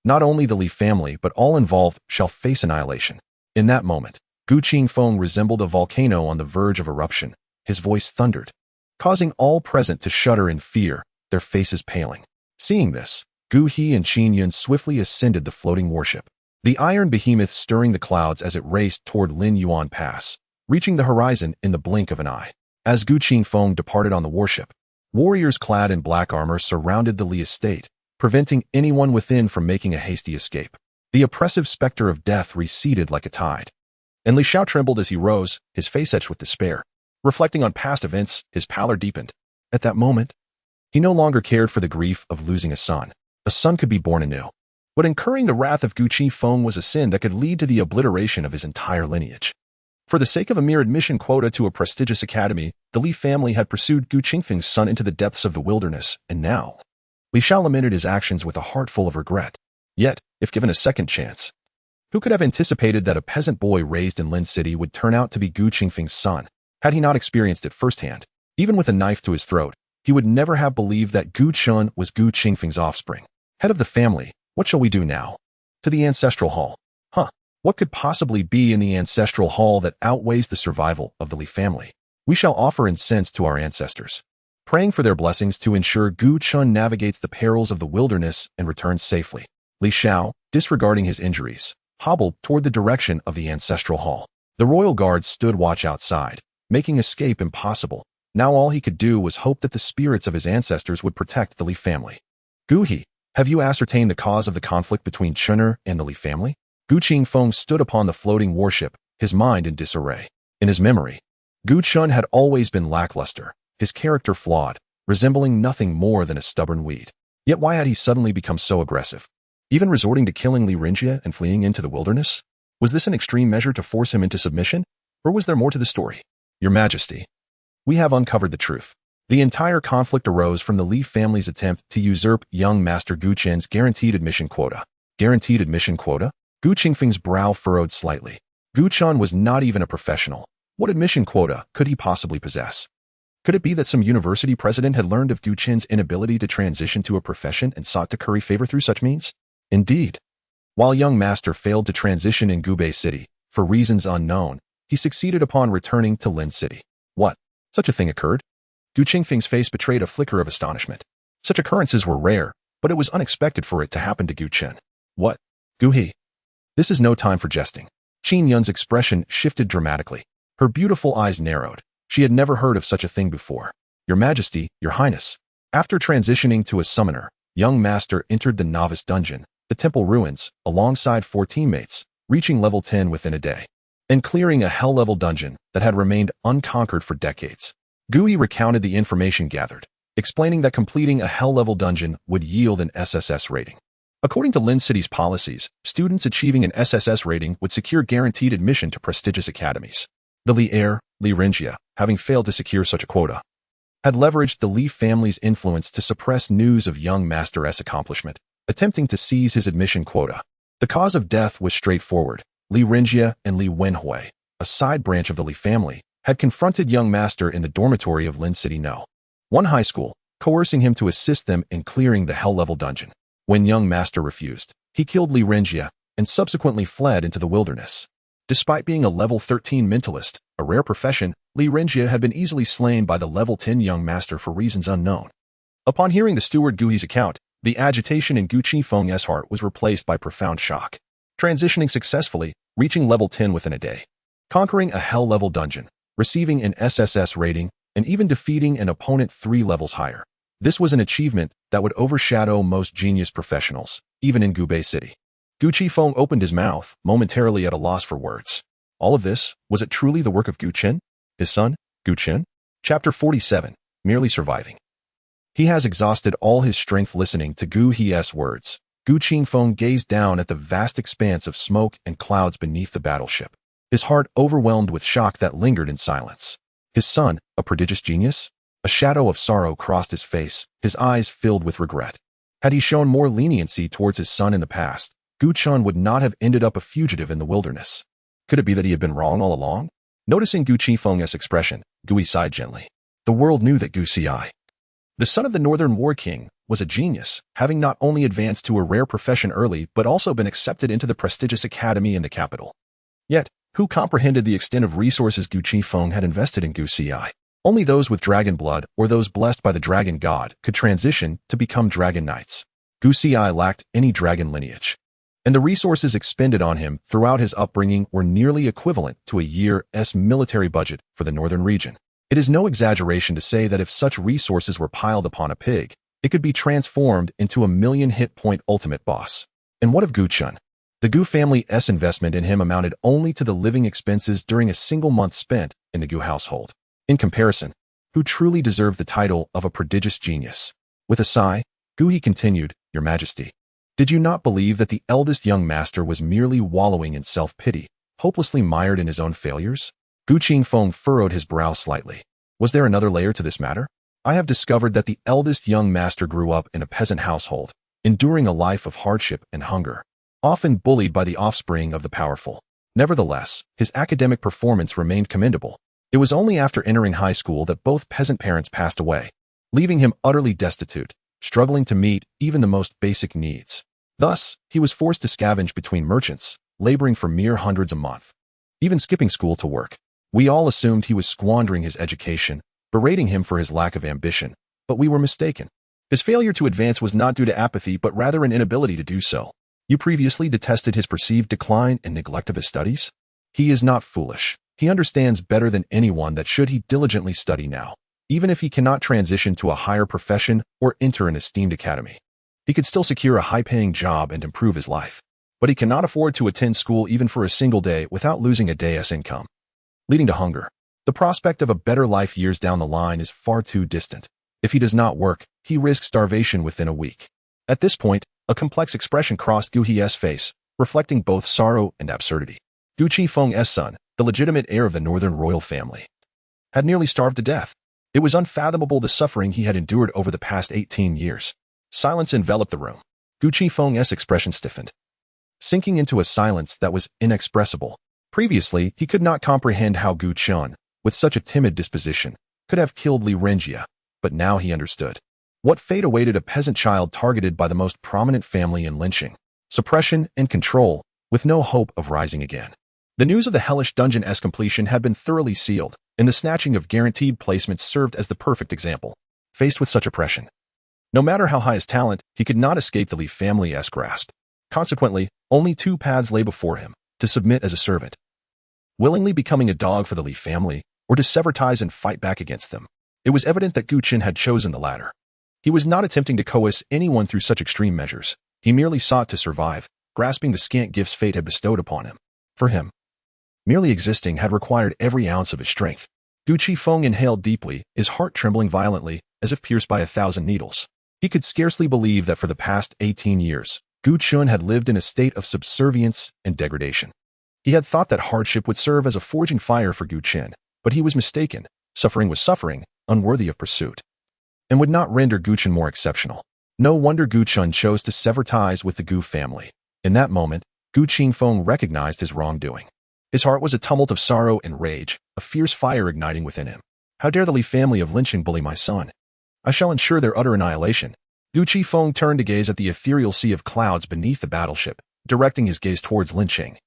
not only the Li family but all involved shall face annihilation. In that moment, Gu Qingfeng resembled a volcano on the verge of eruption. His voice thundered, causing all present to shudder in fear, their faces paling. Seeing this, Gu He and Qin Yun swiftly ascended the floating warship, the iron behemoth stirring the clouds as it raced toward Lin Yuan Pass, reaching the horizon in the blink of an eye. As Gu Qingfeng departed on the warship, warriors clad in black armor surrounded the Li estate, preventing anyone within from making a hasty escape. The oppressive specter of death receded like a tide, and Li Xiao trembled as he rose, his face etched with despair. Reflecting on past events, his pallor deepened. At that moment, he no longer cared for the grief of losing a son. A son could be born anew. But incurring the wrath of Gu Qingfeng was a sin that could lead to the obliteration of his entire lineage. For the sake of a mere admission quota to a prestigious academy, the Li family had pursued Gu Qingfeng's son into the depths of the wilderness, and now, Li Xiao lamented his actions with a heart full of regret. Yet, if given a second chance, who could have anticipated that a peasant boy raised in Lin City would turn out to be Gu Qingfeng's son? Had he not experienced it firsthand, even with a knife to his throat, he would never have believed that Gu Chen was Gu Qingfeng's offspring. Head of the family, what shall we do now? To the ancestral hall. What could possibly be in the ancestral hall that outweighs the survival of the Li family? We shall offer incense to our ancestors, praying for their blessings to ensure Gu Chen navigates the perils of the wilderness and returns safely. Li Xiao, disregarding his injuries, hobbled toward the direction of the ancestral hall. The royal guards stood watch outside, making escape impossible. Now all he could do was hope that the spirits of his ancestors would protect the Li family. Gu He, have you ascertained the cause of the conflict between Chen and the Li family? Gu Qingfeng stood upon the floating warship, his mind in disarray. In his memory, Gu Chen had always been lackluster, his character flawed, resembling nothing more than a stubborn weed. Yet why had he suddenly become so aggressive? Even resorting to killing Derision and fleeing into the wilderness? Was this an extreme measure to force him into submission? Or was there more to the story? Your Majesty, we have uncovered the truth. The entire conflict arose from the Li family's attempt to usurp young Master Gu Chen's guaranteed admission quota. Guaranteed admission quota? Gu Qingfeng's brow furrowed slightly. Gu Chen was not even a professional. What admission quota could he possibly possess? Could it be that some university president had learned of Gu Chen's inability to transition to a profession and sought to curry favor through such means? Indeed. While young master failed to transition in Gubei City, for reasons unknown, he succeeded upon returning to Lin City. What? Such a thing occurred? Gu Qingfeng's face betrayed a flicker of astonishment. Such occurrences were rare, but it was unexpected for it to happen to Gu Chen. What? Gu He? This is no time for jesting. Qin Yun's expression shifted dramatically. Her beautiful eyes narrowed. She had never heard of such a thing before. Your Majesty, Your Highness. After transitioning to a summoner, young master entered the novice dungeon, the temple ruins, alongside 4 teammates, reaching level 10 within a day, and clearing a hell-level dungeon that had remained unconquered for decades. Gui recounted the information gathered, explaining that completing a hell-level dungeon would yield an SSS rating. According to Lin City's policies, students achieving an SSS rating would secure guaranteed admission to prestigious academies. The Li heir, Derision, having failed to secure such a quota, had leveraged the Li family's influence to suppress news of young master's accomplishment, attempting to seize his admission quota. The cause of death was straightforward. Derision and Li Wenhui, a side branch of the Li family, had confronted young master in the dormitory of Lin City No. 1 high school, coercing him to assist them in clearing the hell-level dungeon. When young master refused, he killed Derision and subsequently fled into the wilderness. Despite being a level 13 mentalist, a rare profession, Derision had been easily slain by the level 10 young master for reasons unknown. Upon hearing the steward Gui's account, the agitation in Gu Qifeng's heart was replaced by profound shock. Transitioning successfully, reaching level 10 within a day, conquering a hell-level dungeon, receiving an SSS rating, and even defeating an opponent 3 levels higher. This was an achievement that would overshadow most genius professionals, even in Gubei City. Gu Qifeng opened his mouth, momentarily at a loss for words. All of this, was it truly the work of Gu Chen? His son, Gu Chen? Chapter 47, Merely Surviving. He has exhausted all his strength listening to Gu He's words. Gu Qifeng gazed down at the vast expanse of smoke and clouds beneath the battleship, his heart overwhelmed with shock that lingered in silence. His son, a prodigious genius? A shadow of sorrow crossed his face, his eyes filled with regret. Had he shown more leniency towards his son in the past, Gu Chen would not have ended up a fugitive in the wilderness. Could it be that he had been wrong all along? Noticing Gu Qifeng's expression, Gui sighed gently. The world knew that Gu Xi, the son of the Northern War King, was a genius, having not only advanced to a rare profession early but also been accepted into the prestigious academy in the capital. Yet, who comprehended the extent of resources Gu Qifeng had invested in Gu Xi? Only those with dragon blood or those blessed by the dragon god could transition to become dragon knights. Gu Xi lacked any dragon lineage, and the resources expended on him throughout his upbringing were nearly equivalent to a year's military budget for the northern region. It is no exaggeration to say that if such resources were piled upon a pig, it could be transformed into a 1,000,000 hit point ultimate boss. And what of Gu Chen? The Gu family's investment in him amounted only to the living expenses during a single month spent in the Gu household. In comparison, who truly deserved the title of a prodigious genius? With a sigh, Gu He continued, Your Majesty, did you not believe that the eldest young master was merely wallowing in self-pity, hopelessly mired in his own failures? Gu Qifeng furrowed his brow slightly. Was there another layer to this matter? I have discovered that the eldest young master grew up in a peasant household, enduring a life of hardship and hunger, often bullied by the offspring of the powerful. Nevertheless, his academic performance remained commendable. It was only after entering high school that both peasant parents passed away, leaving him utterly destitute, struggling to meet even the most basic needs. Thus, he was forced to scavenge between merchants, laboring for mere hundreds a month, even skipping school to work. We all assumed he was squandering his education, berating him for his lack of ambition, but we were mistaken. His failure to advance was not due to apathy but rather an inability to do so. You previously detested his perceived decline and neglect of his studies? He is not foolish. He understands better than anyone that should he diligently study now, even if he cannot transition to a higher profession or enter an esteemed academy. He could still secure a high-paying job and improve his life, but he cannot afford to attend school even for a single day without losing a day's income, leading to hunger. The prospect of a better life years down the line is far too distant. If he does not work, he risks starvation within a week. At this point, a complex expression crossed Gu He's face, reflecting both sorrow and absurdity. Gu Qifeng's son, the legitimate heir of the northern royal family, had nearly starved to death. It was unfathomable the suffering he had endured over the past 18 years. Silence enveloped the room. Gu Qifeng's expression stiffened, sinking into a silence that was inexpressible. Previously, he could not comprehend how Gu Chen, with such a timid disposition, could have killed Li Renjie, but now he understood. What fate awaited a peasant child targeted by the most prominent family in lynching, suppression, and control, with no hope of rising again. The news of the hellish dungeon's completion had been thoroughly sealed, and the snatching of guaranteed placements served as the perfect example. Faced with such oppression, no matter how high his talent, he could not escape the Li family's grasp. Consequently, only two paths lay before him: to submit as a servant, willingly becoming a dog for the Li family, or to sever ties and fight back against them. It was evident that Gu Chen had chosen the latter. He was not attempting to coerce anyone through such extreme measures. He merely sought to survive, grasping the scant gifts fate had bestowed upon him. For him, merely existing had required every ounce of his strength. Gu Qifeng inhaled deeply, his heart trembling violently, as if pierced by 1,000 needles. He could scarcely believe that for the past 18 years, Gu Chen had lived in a state of subservience and degradation. He had thought that hardship would serve as a forging fire for Gu Chen, but he was mistaken. Suffering was suffering, unworthy of pursuit, and would not render Gu Chen more exceptional. No wonder Gu Chen chose to sever ties with the Gu family. In that moment, Gu Qifeng recognized his wrongdoing. His heart was a tumult of sorrow and rage, a fierce fire igniting within him. How dare the Li family of lynching bully my son? I shall ensure their utter annihilation. Gu Qifeng turned to gaze at the ethereal sea of clouds beneath the battleship, directing his gaze towards lynching,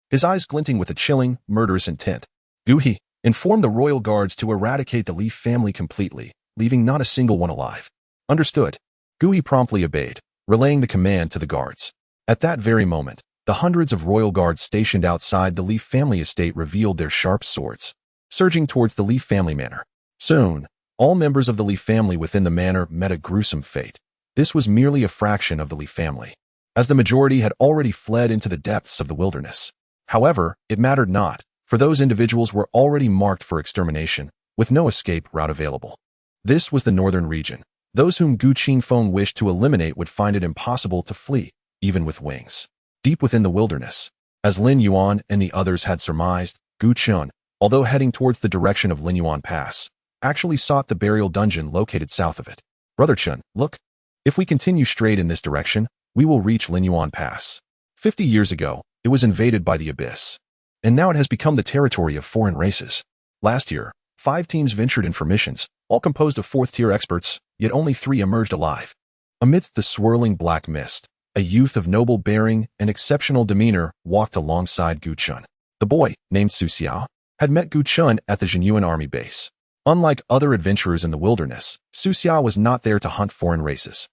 his eyes glinting with a chilling, murderous intent. Gu He informed the royal guards to eradicate the Li family completely, leaving not a single one alive. Understood. Gu He promptly obeyed, relaying the command to the guards. At that very moment, the hundreds of royal guards stationed outside the Li family estate revealed their sharp swords, surging towards the Li family manor. Soon, all members of the Li family within the manor met a gruesome fate. This was merely a fraction of the Li family, as the majority had already fled into the depths of the wilderness. However, it mattered not, for those individuals were already marked for extermination, with no escape route available. This was the northern region. Those whom Gu Qifeng wished to eliminate would find it impossible to flee, even with wings. Deep within the wilderness, as Lin Yuan and the others had surmised, Gu Chen, although heading towards the direction of Lin Yuan Pass, actually sought the burial dungeon located south of it. Brother Chen, look. If we continue straight in this direction, we will reach Lin Yuan Pass. 50 years ago, it was invaded by the Abyss, and now it has become the territory of foreign races. Last year, 5 teams ventured in for missions, all composed of 4th-tier experts, yet only 3 emerged alive. Amidst the swirling black mist, a youth of noble bearing and exceptional demeanor walked alongside Gu Chen. The boy, named Su Xiao, had met Gu Chen at the Jinyuan army base. Unlike other adventurers in the wilderness, Su Xiao was not there to hunt foreign races.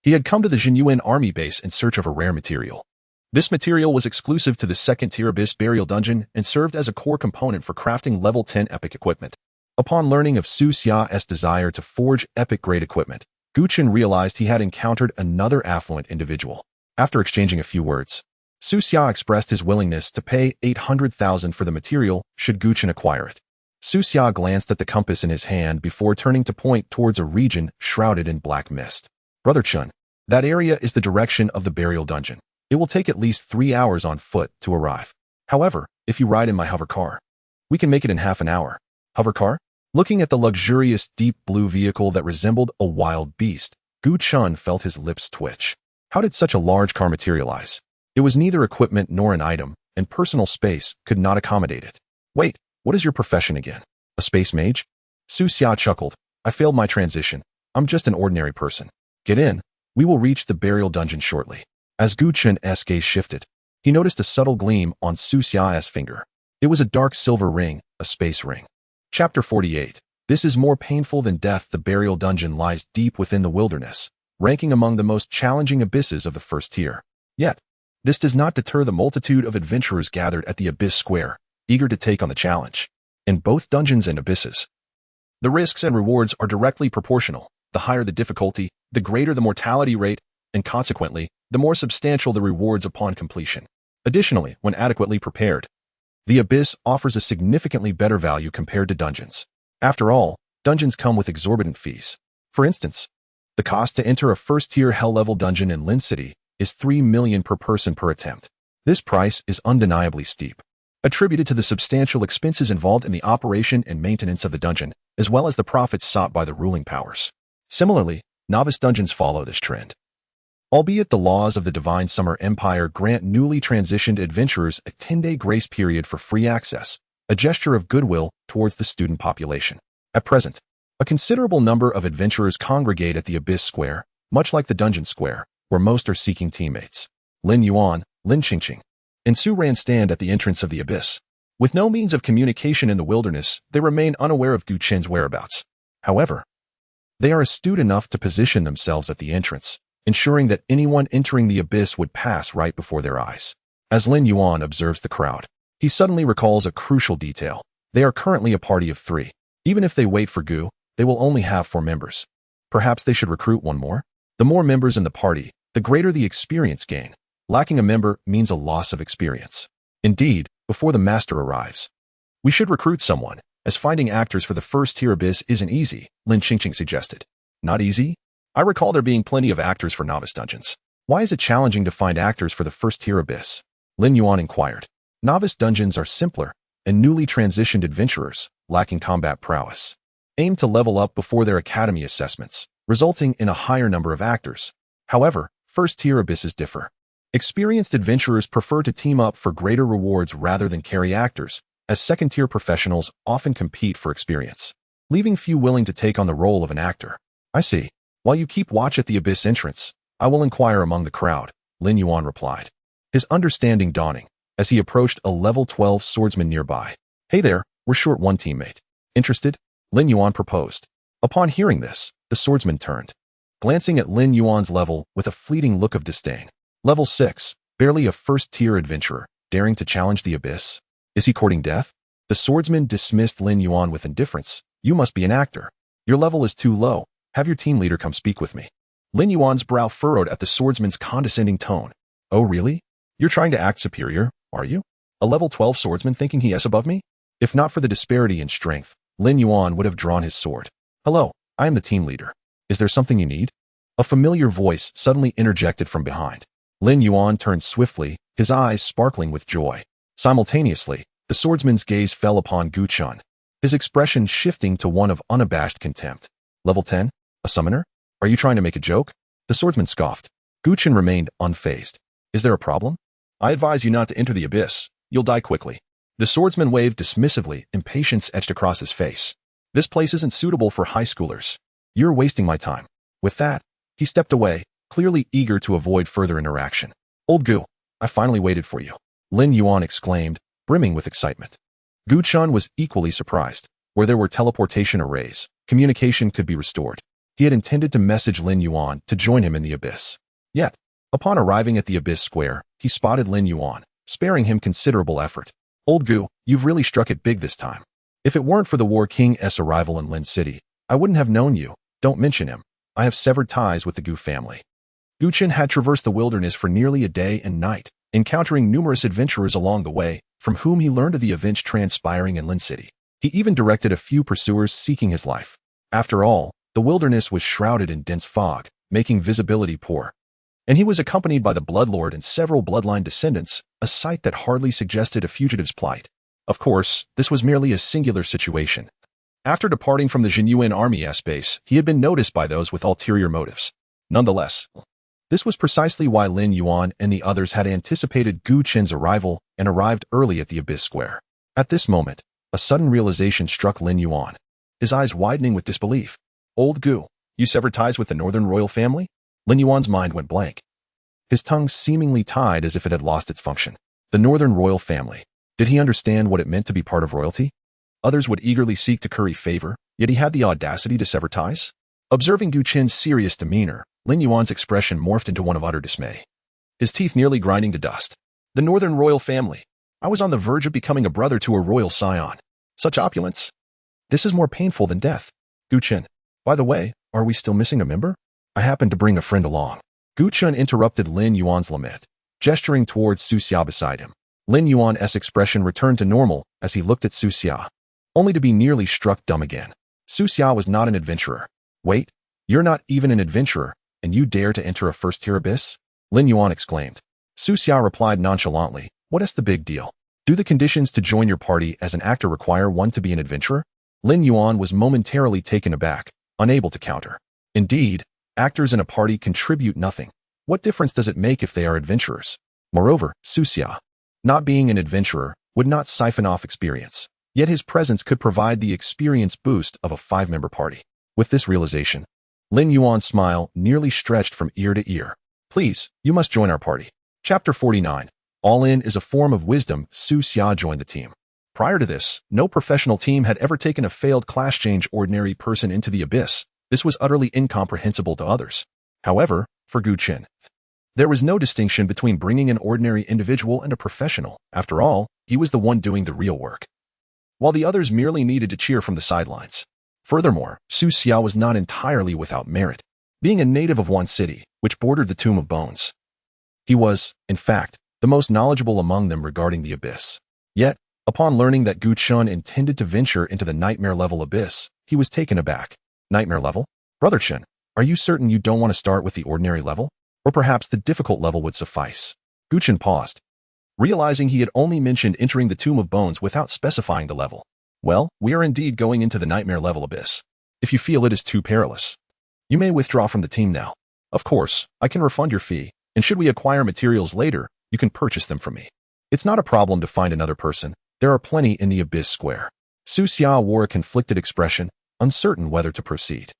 He had come to the Jinyuan army base in search of a rare material. This material was exclusive to the 2nd-tier Abyss burial dungeon and served as a core component for crafting level 10 epic equipment. Upon learning of Su Xiao's desire to forge epic-grade equipment, Gu Chen realized he had encountered another affluent individual. After exchanging a few words, Su Xiao expressed his willingness to pay 800,000 for the material should Gu Chen acquire it. Su Xiao glanced at the compass in his hand before turning to point towards a region shrouded in black mist. Brother Chen, that area is the direction of the burial dungeon. It will take at least 3 hours on foot to arrive. However, if you ride in my hover car, we can make it in half an hour. Hover car? Looking at the luxurious deep blue vehicle that resembled a wild beast, Gu Chen felt his lips twitch. How did such a large car materialize? It was neither equipment nor an item, and personal space could not accommodate it. Wait, what is your profession again? A space mage? Su Xiao chuckled. I failed my transition. I'm just an ordinary person. Get in. We will reach the burial dungeon shortly. As Gu Chen's gaze shifted, he noticed a subtle gleam on Su Xiao's finger. It was a dark silver ring, a space ring. Chapter 48. This is more painful than death. The burial dungeon lies deep within the wilderness, ranking among the most challenging abysses of the 1st tier. Yet, this does not deter the multitude of adventurers gathered at the Abyss Square, eager to take on the challenge. In both dungeons and abysses, the risks and rewards are directly proportional. The higher the difficulty, the greater the mortality rate, and consequently, the more substantial the rewards upon completion. Additionally, when adequately prepared, The Abyss offers a significantly better value compared to dungeons. After all, dungeons come with exorbitant fees. For instance, the cost to enter a first-tier hell-level dungeon in Lin City is 3 million per person per attempt. This price is undeniably steep, attributed to the substantial expenses involved in the operation and maintenance of the dungeon, as well as the profits sought by the ruling powers. Similarly, novice dungeons follow this trend. Albeit the laws of the Divine Summer Empire grant newly transitioned adventurers a 10-day grace period for free access, a gesture of goodwill towards the student population. At present, a considerable number of adventurers congregate at the Abyss Square, much like the Dungeon Square, where most are seeking teammates. Lin Yuan, Lin Qingqing, and Su Ran stand at the entrance of the Abyss. With no means of communication in the wilderness, they remain unaware of Gu Chen's whereabouts. However, they are astute enough to position themselves at the entrance, ensuring that anyone entering the Abyss would pass right before their eyes. As Lin Yuan observes the crowd, he suddenly recalls a crucial detail. They are currently a party of 3. Even if they wait for Gu, they will only have 4 members. Perhaps they should recruit one more? The more members in the party, the greater the experience gain. Lacking a member means a loss of experience. Indeed, before the master arrives, we should recruit someone, as finding actors for the first-tier Abyss isn't easy, Lin Qingqing suggested. Not easy? I recall there being plenty of actors for novice dungeons. Why is it challenging to find actors for the first-tier Abyss? Lin Yuan inquired. Novice dungeons are simpler, and newly transitioned adventurers, lacking combat prowess, aim to level up before their academy assessments, resulting in a higher number of actors. However, first-tier Abysses differ. Experienced adventurers prefer to team up for greater rewards rather than carry actors, as second-tier professionals often compete for experience, leaving few willing to take on the role of an actor. I see. While you keep watch at the Abyss entrance, I will inquire among the crowd, Lin Yuan replied, his understanding dawning as he approached a level 12 swordsman nearby. Hey there, we're short one teammate. Interested? Lin Yuan proposed. Upon hearing this, the swordsman turned, glancing at Lin Yuan's level with a fleeting look of disdain. Level 6, barely a first-tier adventurer, daring to challenge the Abyss? Is he courting death? The swordsman dismissed Lin Yuan with indifference. You must be an actor. Your level is too low. Have your team leader come speak with me. Lin Yuan's brow furrowed at the swordsman's condescending tone. Oh really? You're trying to act superior, are you? A level 12 swordsman thinking he is above me? If not for the disparity in strength, Lin Yuan would have drawn his sword. Hello, I am the team leader. Is there something you need? A familiar voice suddenly interjected from behind. Lin Yuan turned swiftly, his eyes sparkling with joy. Simultaneously, the swordsman's gaze fell upon Gu Chen, his expression shifting to one of unabashed contempt. Level 10? A summoner? Are you trying to make a joke? The swordsman scoffed. Gu Chen remained unfazed. Is there a problem? I advise you not to enter the Abyss. You'll die quickly. The swordsman waved dismissively, impatience etched across his face. This place isn't suitable for high schoolers. You're wasting my time. With that, he stepped away, clearly eager to avoid further interaction. Old Gu, I finally waited for you, Lin Yuan exclaimed, brimming with excitement. Gu Chen was equally surprised. Where there were teleportation arrays, communication could be restored. He had intended to message Lin Yuan to join him in the Abyss. Yet, upon arriving at the Abyss Square, he spotted Lin Yuan, sparing him considerable effort. Old Gu, you've really struck it big this time. If it weren't for the War King's arrival in Lin City, I wouldn't have known you. Don't mention him. I have severed ties with the Gu family. Gu Chen had traversed the wilderness for nearly a day and night, encountering numerous adventurers along the way, from whom he learned of the events transpiring in Lin City. He even directed a few pursuers seeking his life. After all, the wilderness was shrouded in dense fog, making visibility poor. And he was accompanied by the Bloodlord and several bloodline descendants, a sight that hardly suggested a fugitive's plight. Of course, this was merely a singular situation. After departing from the Jinyuan army base, he had been noticed by those with ulterior motives. Nonetheless, this was precisely why Lin Yuan and the others had anticipated Gu Chen's arrival and arrived early at the Abyss Square. At this moment, a sudden realization struck Lin Yuan, his eyes widening with disbelief. Old Gu, you severed ties with the Northern royal family? Lin Yuan's mind went blank, his tongue seemingly tied as if it had lost its function. The Northern royal family. Did he understand what it meant to be part of royalty? Others would eagerly seek to curry favor, yet he had the audacity to sever ties? Observing Gu Chen's serious demeanor, Lin Yuan's expression morphed into one of utter dismay, his teeth nearly grinding to dust. The Northern royal family. I was on the verge of becoming a brother to a royal scion. Such opulence. This is more painful than death. Gu Chen, by the way, are we still missing a member? I happened to bring a friend along. Gu Chen interrupted Lin Yuan's lament, gesturing towards Su Xia beside him. Lin Yuan's expression returned to normal as he looked at Su Xia, only to be nearly struck dumb again. Su Xia was not an adventurer. Wait, you're not even an adventurer, and you dare to enter a first-tier abyss? Lin Yuan exclaimed. Su Xia replied nonchalantly, what is the big deal? Do the conditions to join your party as an actor require one to be an adventurer? Lin Yuan was momentarily taken aback, unable to counter. Indeed, actors in a party contribute nothing. What difference does it make if they are adventurers? Moreover, Su Xia, not being an adventurer, would not siphon off experience. Yet his presence could provide the experience boost of a 5-member party. With this realization, Lin Yuan's smile nearly stretched from ear to ear. Please, you must join our party. Chapter 49. All in is a form of wisdom. Su Xia joined the team. Prior to this, no professional team had ever taken a failed class change ordinary person into the abyss. This was utterly incomprehensible to others. However, for Chen, there was no distinction between bringing an ordinary individual and a professional. After all, he was the one doing the real work, while the others merely needed to cheer from the sidelines. Furthermore, Su Xia was not entirely without merit. Being a native of one city, which bordered the Tomb of Bones, he was, in fact, the most knowledgeable among them regarding the abyss. Yet, upon learning that Chen intended to venture into the nightmare-level abyss, he was taken aback. Nightmare level? Brother Chen, are you certain you don't want to start with the ordinary level? Or perhaps the difficult level would suffice? Chen paused, realizing he had only mentioned entering the Tomb of Bones without specifying the level. Well, we are indeed going into the nightmare-level abyss. If you feel it is too perilous, you may withdraw from the team now. Of course, I can refund your fee, and should we acquire materials later, you can purchase them from me. It's not a problem to find another person. There are plenty in the abyss square. Su Xia wore a conflicted expression, uncertain whether to proceed.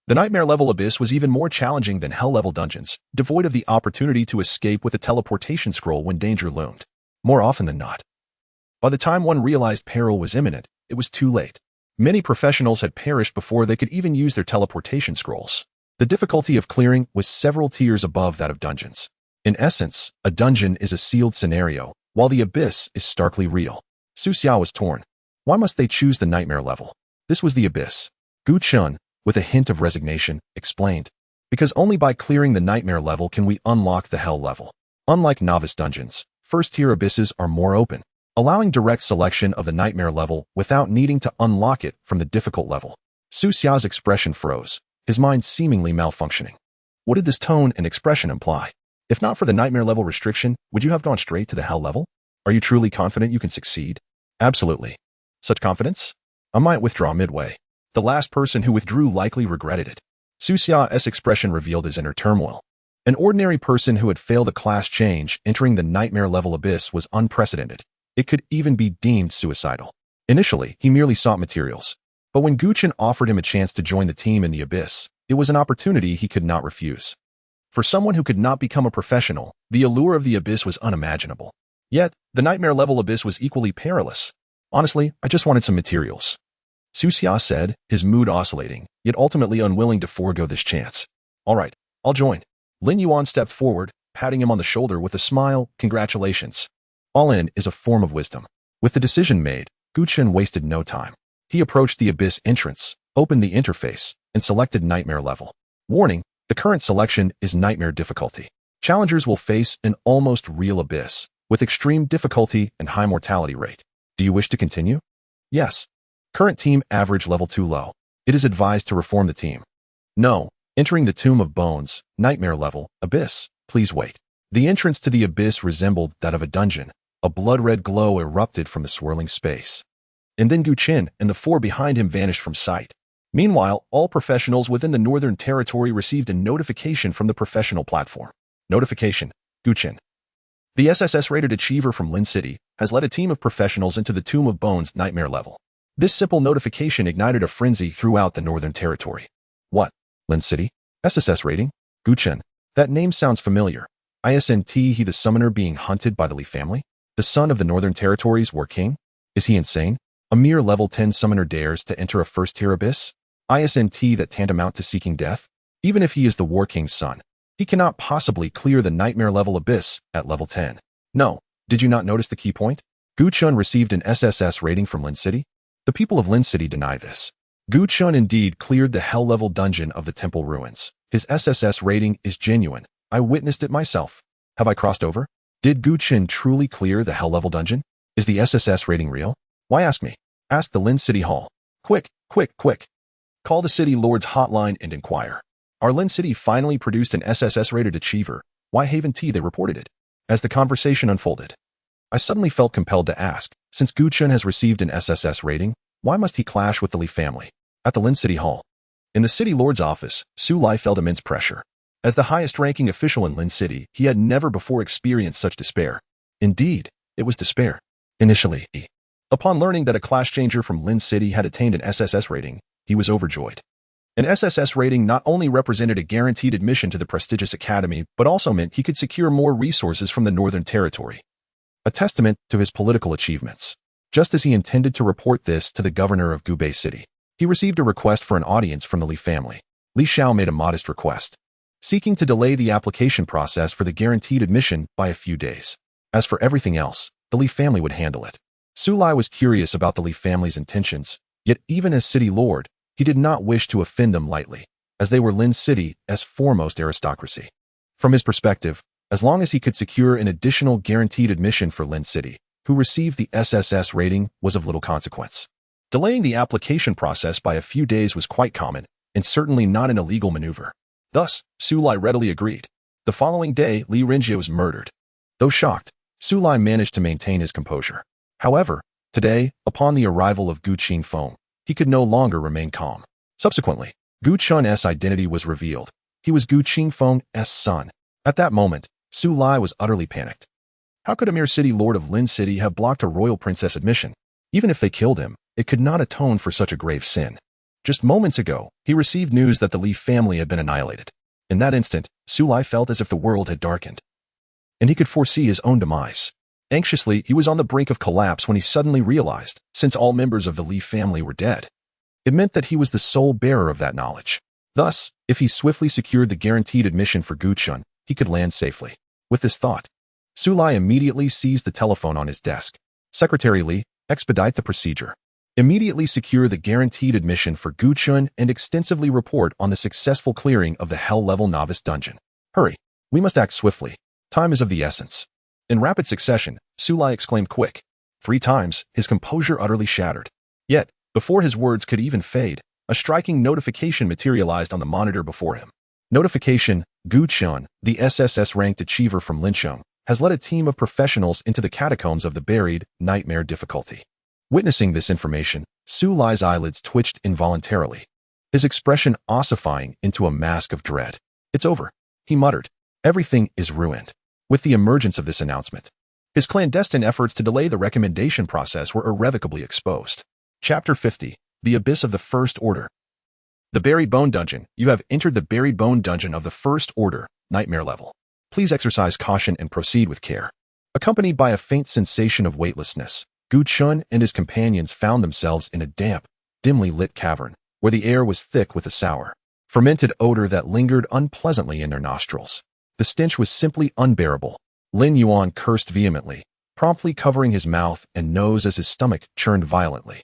The nightmare-level abyss was even more challenging than hell-level dungeons, devoid of the opportunity to escape with a teleportation scroll when danger loomed. More often than not, by the time one realized peril was imminent, it was too late. Many professionals had perished before they could even use their teleportation scrolls. The difficulty of clearing was several tiers above that of dungeons. In essence, a dungeon is a sealed scenario, while the abyss is starkly real. Su Xia was torn. Why must they choose the nightmare level? This was the abyss. Chen, with a hint of resignation, explained. Because only by clearing the nightmare level can we unlock the hell level. Unlike novice dungeons, first-tier abysses are more open, allowing direct selection of the nightmare level without needing to unlock it from the difficult level. Su Xia's expression froze, his mind seemingly malfunctioning. What did this tone and expression imply? If not for the nightmare level restriction, would you have gone straight to the hell level? Are you truly confident you can succeed? Absolutely. Such confidence? I might withdraw midway. The last person who withdrew likely regretted it. Su Xia's expression revealed his inner turmoil. An ordinary person who had failed a class change entering the nightmare level abyss was unprecedented. It could even be deemed suicidal. Initially, he merely sought materials. But when Chen offered him a chance to join the team in the abyss, it was an opportunity he could not refuse. For someone who could not become a professional, the allure of the abyss was unimaginable. Yet, the nightmare level abyss was equally perilous. Honestly, I just wanted some materials, Su Xia said, his mood oscillating, yet ultimately unwilling to forego this chance. All right, I'll join. Lin Yuan stepped forward, patting him on the shoulder with a smile. Congratulations. All in is a form of wisdom. With the decision made, Chen wasted no time. He approached the abyss entrance, opened the interface, and selected nightmare level. Warning, the current selection is nightmare difficulty. Challengers will face an almost real abyss, with extreme difficulty and high mortality rate. Do you wish to continue? Yes. Current team average level too low. It is advised to reform the team. No. Entering the Tomb of Bones, nightmare level, abyss. Please wait. The entrance to the abyss resembled that of a dungeon. A blood-red glow erupted from the swirling space. And then Chen and the 4 behind him vanished from sight. Meanwhile, all professionals within the Northern Territory received a notification from the professional platform. Notification. Chen, the SSS-rated achiever from Lin City, has led a team of professionals into the Tomb of Bones nightmare level. This simple notification ignited a frenzy throughout the Northern Territory. What? Lin City? SSS rating? Chen. That name sounds familiar. Isn't he the summoner being hunted by the Li family? The son of the Northern Territory's war king? Is he insane? A mere level 10 summoner dares to enter a first-tier abyss? Isn't that tantamount to seeking death? Even if he is the war king's son, he cannot possibly clear the nightmare-level abyss at level 10. No, did you not notice the key point? Chen received an SSS rating from Lin City? The people of Lin City deny this. Chen indeed cleared the hell-level dungeon of the temple ruins. His SSS rating is genuine. I witnessed it myself. Have I crossed over? Did Gu Chen truly clear the hell-level dungeon? Is the SSS rating real? Why ask me? Ask the Lin City Hall. Quick, quick, quick. Call the City Lord's hotline and inquire. Our Lin City finally produced an SSS-rated achiever. Why haven't they reported it? As the conversation unfolded, I suddenly felt compelled to ask, since Gu Chen has received an SSS rating, why must he clash with the Li family? At the Lin City Hall. In the City Lord's office, Su Lai felt immense pressure. As the highest-ranking official in Lin City, he had never before experienced such despair. Indeed, it was despair. Initially, upon learning that a class changer from Lin City had attained an SSS rating, he was overjoyed. An SSS rating not only represented a guaranteed admission to the prestigious academy, but also meant he could secure more resources from the Northern Territory. A testament to his political achievements. Just as he intended to report this to the governor of Gubei City, he received a request for an audience from the Li family. Li Xiao made a modest request, seeking to delay the application process for the guaranteed admission by a few days. As for everything else, the Li family would handle it. Su Lai was curious about the Li family's intentions, yet even as city lord, he did not wish to offend them lightly, as they were Lin City's foremost aristocracy. From his perspective, as long as he could secure an additional guaranteed admission for Lin City, who received the SSS rating, was of little consequence. Delaying the application process by a few days was quite common, and certainly not an illegal maneuver. Thus, Su Lai readily agreed. The following day, Li Rinjie was murdered. Though shocked, Su Lai managed to maintain his composure. However, today, upon the arrival of Gu Qingfeng, he could no longer remain calm. Subsequently, Gu Chun's identity was revealed. He was Gu Qingfeng's son. At that moment, Su Lai was utterly panicked. How could a mere city lord of Lin City have blocked a royal princess admission? Even if they killed him, it could not atone for such a grave sin. Just moments ago, he received news that the Li family had been annihilated. In that instant, Su Lai felt as if the world had darkened, and he could foresee his own demise. Anxiously, he was on the brink of collapse when he suddenly realized, since all members of the Li family were dead, it meant that he was the sole bearer of that knowledge. Thus, if he swiftly secured the guaranteed admission for Gu Chun, he could land safely. With this thought, Su Lai immediately seized the telephone on his desk. Secretary Li, expedite the procedure. Immediately secure the guaranteed admission for Gu Chun and extensively report on the successful clearing of the hell-level novice dungeon. Hurry, we must act swiftly. Time is of the essence. In rapid succession, Su Lai exclaimed quick. 3 times, his composure utterly shattered. Yet, before his words could even fade, a striking notification materialized on the monitor before him. Notification: Gu Chun, the SSS-ranked achiever from Lincheng, has led a team of professionals into the catacombs of the buried nightmare difficulty. Witnessing this information, Su Lai's eyelids twitched involuntarily, his expression ossifying into a mask of dread. It's over, he muttered. Everything is ruined. With the emergence of this announcement, his clandestine efforts to delay the recommendation process were irrevocably exposed. Chapter 50. The Abyss of the First Order. The Buried Bone Dungeon. You have entered the Buried Bone Dungeon of the First Order, Nightmare Level. Please exercise caution and proceed with care. Accompanied by a faint sensation of weightlessness, Gu Chun and his companions found themselves in a damp, dimly lit cavern, where the air was thick with a sour, fermented odor that lingered unpleasantly in their nostrils. The stench was simply unbearable. Lin Yuan cursed vehemently, promptly covering his mouth and nose as his stomach churned violently.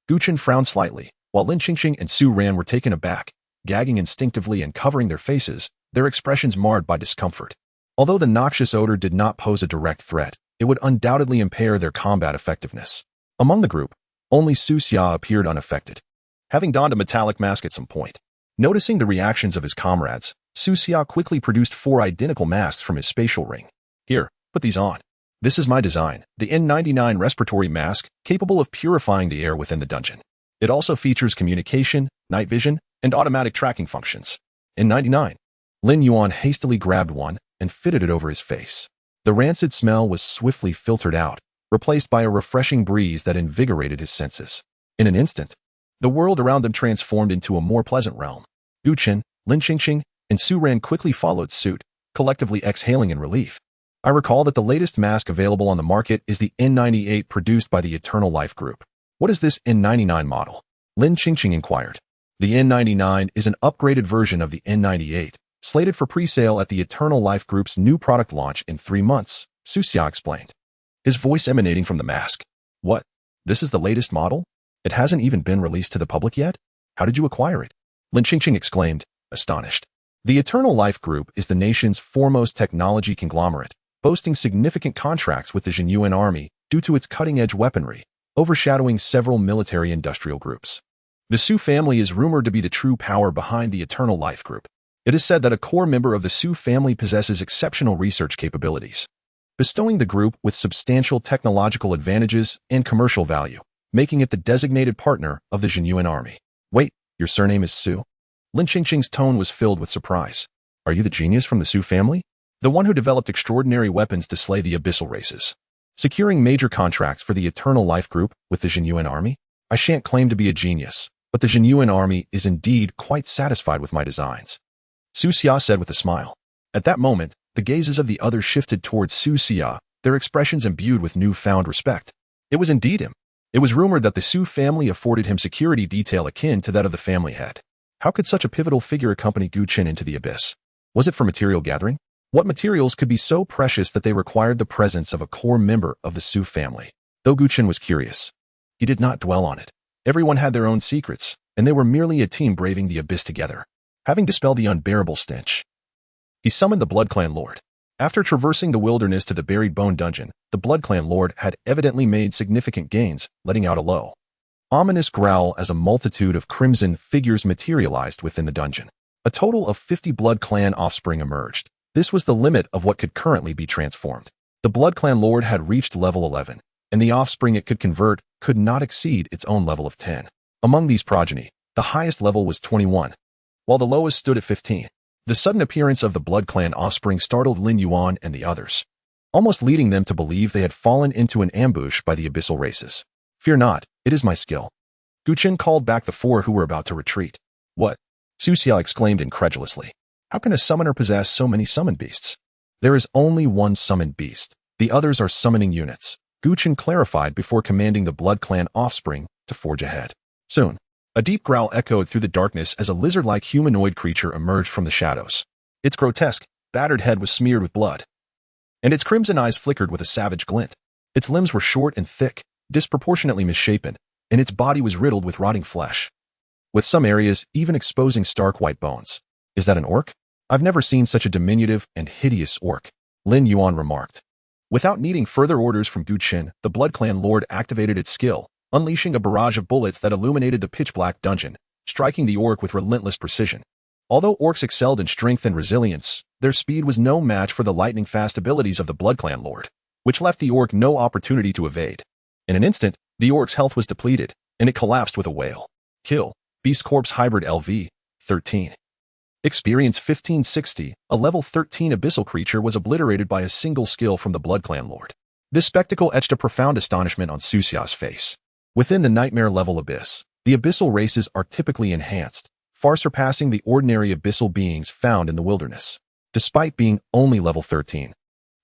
Gu Chen frowned slightly, while Lin Qingqing and Su Ran were taken aback, gagging instinctively and covering their faces, their expressions marred by discomfort. Although the noxious odor did not pose a direct threat, it would undoubtedly impair their combat effectiveness. Among the group, only Su Xia appeared unaffected, having donned a metallic mask at some point. Noticing the reactions of his comrades, Su Xia quickly produced 4 identical masks from his spatial ring. Here, put these on. This is my design, the N99 respiratory mask, capable of purifying the air within the dungeon. It also features communication, night vision, and automatic tracking functions. N99. Lin Yuan hastily grabbed one and fitted it over his face. The rancid smell was swiftly filtered out, replaced by a refreshing breeze that invigorated his senses. In an instant, the world around them transformed into a more pleasant realm. Gu Chen, Lin Qingqing, and Su Ran quickly followed suit, collectively exhaling in relief. I recall that the latest mask available on the market is the N98 produced by the Eternal Life Group. What is this N99 model? Lin Qingqing inquired. The N99 is an upgraded version of the N98, slated for pre-sale at the Eternal Life Group's new product launch in 3 months, Su Xia explained, his voice emanating from the mask. What? This is the latest model? It hasn't even been released to the public yet? How did you acquire it? Lin Qingqing exclaimed, astonished. The Eternal Life Group is the nation's foremost technology conglomerate, boasting significant contracts with the Jinyuan army due to its cutting-edge weaponry, overshadowing several military-industrial groups. The Su family is rumored to be the true power behind the Eternal Life Group. It is said that a core member of the Su family possesses exceptional research capabilities, bestowing the group with substantial technological advantages and commercial value, making it the designated partner of the Jinyuan army. Wait, your surname is Su? Lin Qingqing's tone was filled with surprise. Are you the genius from the Su family? The one who developed extraordinary weapons to slay the abyssal races, securing major contracts for the Eternal Life Group with the Jinyuan army? I shan't claim to be a genius, but the Jinyuan army is indeed quite satisfied with my designs, Su Xia said with a smile. At that moment, the gazes of the others shifted towards Su Xia, their expressions imbued with newfound respect. It was indeed him. It was rumored that the Su family afforded him security detail akin to that of the family head. How could such a pivotal figure accompany Gu Chen into the abyss? Was it for material gathering? What materials could be so precious that they required the presence of a core member of the Su family? Though Gu Chen was curious, he did not dwell on it. Everyone had their own secrets, and they were merely a team braving the abyss together. Having dispelled the unbearable stench, he summoned the Blood Clan Lord. After traversing the wilderness to the Buried Bone Dungeon, the Blood Clan Lord had evidently made significant gains, letting out a low, ominous growl as a multitude of crimson figures materialized within the dungeon. A total of 50 Blood Clan offspring emerged. This was the limit of what could currently be transformed. The Blood Clan Lord had reached level 11, and the offspring it could convert could not exceed its own level of 10. Among these progeny, the highest level was 21, while the lowest stood at 15. The sudden appearance of the Blood Clan offspring startled Lin Yuan and the others, almost leading them to believe they had fallen into an ambush by the abyssal races. Fear not, it is my skill. Gu Chen called back the four who were about to retreat. What? Su Xia exclaimed incredulously. How can a summoner possess so many summoned beasts? There is only one summoned beast. The others are summoning units, Gu Chen clarified before commanding the Blood Clan offspring to forge ahead. Soon, a deep growl echoed through the darkness as a lizard-like humanoid creature emerged from the shadows. Its grotesque, battered head was smeared with blood, and its crimson eyes flickered with a savage glint. Its limbs were short and thick, disproportionately misshapen, and its body was riddled with rotting flesh, with some areas even exposing stark white bones. Is that an orc? I've never seen such a diminutive and hideous orc, Lin Yuan remarked. Without needing further orders from Gu Chen, the Blood Clan Lord activated its skill, unleashing a barrage of bullets that illuminated the pitch-black dungeon, striking the orc with relentless precision. Although orcs excelled in strength and resilience, their speed was no match for the lightning-fast abilities of the Blood Clan Lord, which left the orc no opportunity to evade. In an instant, the orc's health was depleted, and it collapsed with a wail. Kill. Beast Corpse Hybrid LV, 13. Experience 1560, a level 13 abyssal creature was obliterated by a single skill from the Blood Clan Lord. This spectacle etched a profound astonishment on Su Xia's face. Within the nightmare level abyss, the abyssal races are typically enhanced, far surpassing the ordinary abyssal beings found in the wilderness. Despite being only level 13,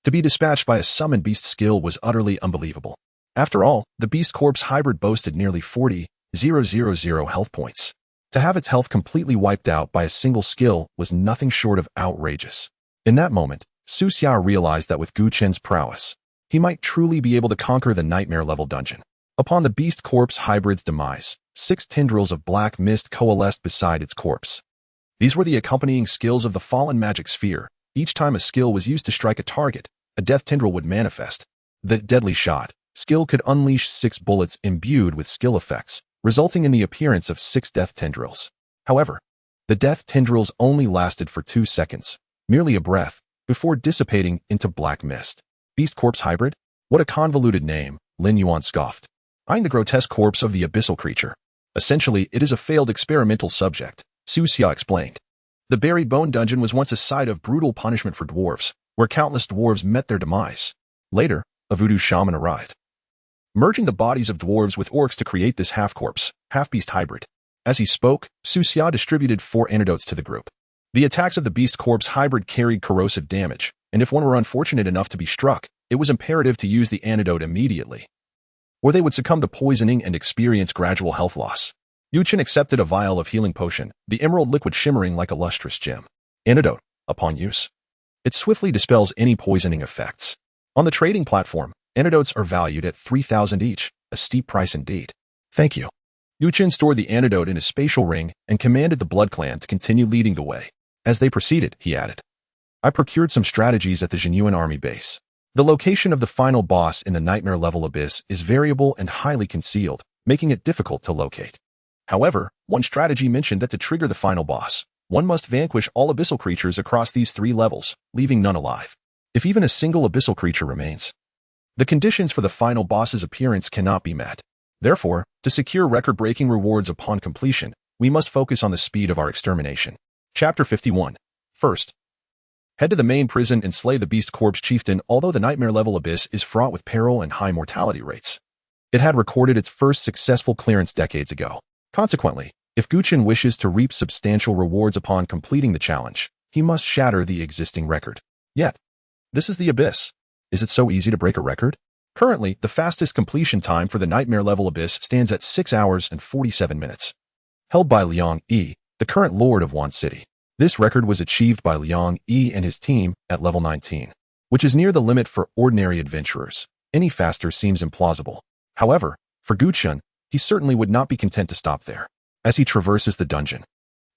to be dispatched by a summoned beast skill was utterly unbelievable. After all, the Beast Corpse Hybrid boasted nearly 40,000 health points. To have its health completely wiped out by a single skill was nothing short of outrageous. In that moment, Su Xia realized that with Gu Chen's prowess, he might truly be able to conquer the nightmare level dungeon. Upon the Beast Corpse Hybrid's demise, 6 tendrils of black mist coalesced beside its corpse. These were the accompanying skills of the fallen magic sphere. Each time a skill was used to strike a target, a death tendril would manifest. The deadly shot skill could unleash 6 bullets imbued with skill effects, resulting in the appearance of 6 death tendrils. However, the death tendrils only lasted for 2 seconds, merely a breath, before dissipating into black mist. Beast Corpse Hybrid? What a convoluted name, Lin Yuan scoffed, eyeing the grotesque corpse of the abyssal creature. Essentially, it is a failed experimental subject, Su Xia explained. The Buried Bone Dungeon was once a site of brutal punishment for dwarves, where countless dwarves met their demise. Later, a voodoo shaman arrived, merging the bodies of dwarves with orcs to create this half-corpse, half-beast hybrid. As he spoke, Su Xia distributed 4 antidotes to the group. The attacks of the Beast Corpse Hybrid carried corrosive damage, and if one were unfortunate enough to be struck, it was imperative to use the antidote immediately, or they would succumb to poisoning and experience gradual health loss. Yu Chen accepted a vial of healing potion, the emerald liquid shimmering like a lustrous gem. Antidote. Upon use, it swiftly dispels any poisoning effects. On the trading platform, antidotes are valued at 3,000 each, a steep price indeed. Thank you. Yu Chen stored the antidote in his spatial ring and commanded the Blood Clan to continue leading the way. As they proceeded, he added, I procured some strategies at the Jinyuan army base. The location of the final boss in the nightmare-level abyss is variable and highly concealed, making it difficult to locate. However, one strategy mentioned that to trigger the final boss, one must vanquish all abyssal creatures across these 3 levels, leaving none alive. If even a single abyssal creature remains, the conditions for the final boss's appearance cannot be met. Therefore, to secure record-breaking rewards upon completion, we must focus on the speed of our extermination. Chapter 51. First, head to the main prison and slay the Beast Corpse Chieftain. Although the nightmare-level abyss is fraught with peril and high mortality rates, it had recorded its first successful clearance decades ago. Consequently, if Chen wishes to reap substantial rewards upon completing the challenge, he must shatter the existing record. Yet, this is the abyss. Is it so easy to break a record? Currently, the fastest completion time for the nightmare-level abyss stands at 6 hours and 47 minutes. Held by Liang Yi, the current lord of Wan City. This record was achieved by Liang Yi and his team at level 19, which is near the limit for ordinary adventurers. Any faster seems implausible. However, for Chen, he certainly would not be content to stop there. As he traverses the dungeon,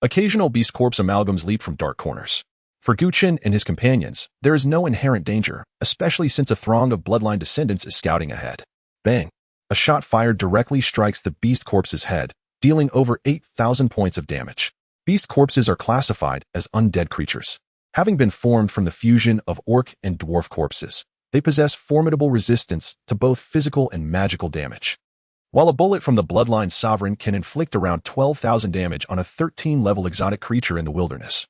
occasional beast corpse amalgams leap from dark corners. For Chen and his companions, there is no inherent danger, especially since a throng of bloodline descendants is scouting ahead. Bang! A shot fired directly strikes the beast corpse's head, dealing over 8,000 points of damage. Beast corpses are classified as undead creatures. Having been formed from the fusion of orc and dwarf corpses, they possess formidable resistance to both physical and magical damage. While a bullet from the bloodline sovereign can inflict around 12,000 damage on a 13-level exotic creature in the wilderness,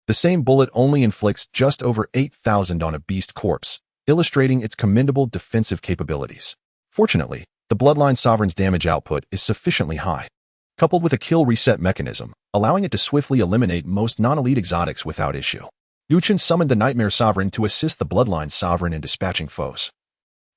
the same bullet only inflicts just over 8,000 on a beast corpse, illustrating its commendable defensive capabilities. Fortunately, the bloodline sovereign's damage output is sufficiently high, coupled with a kill reset mechanism, allowing it to swiftly eliminate most non-elite exotics without issue. Chen summoned the Nightmare Sovereign to assist the Bloodline Sovereign in dispatching foes.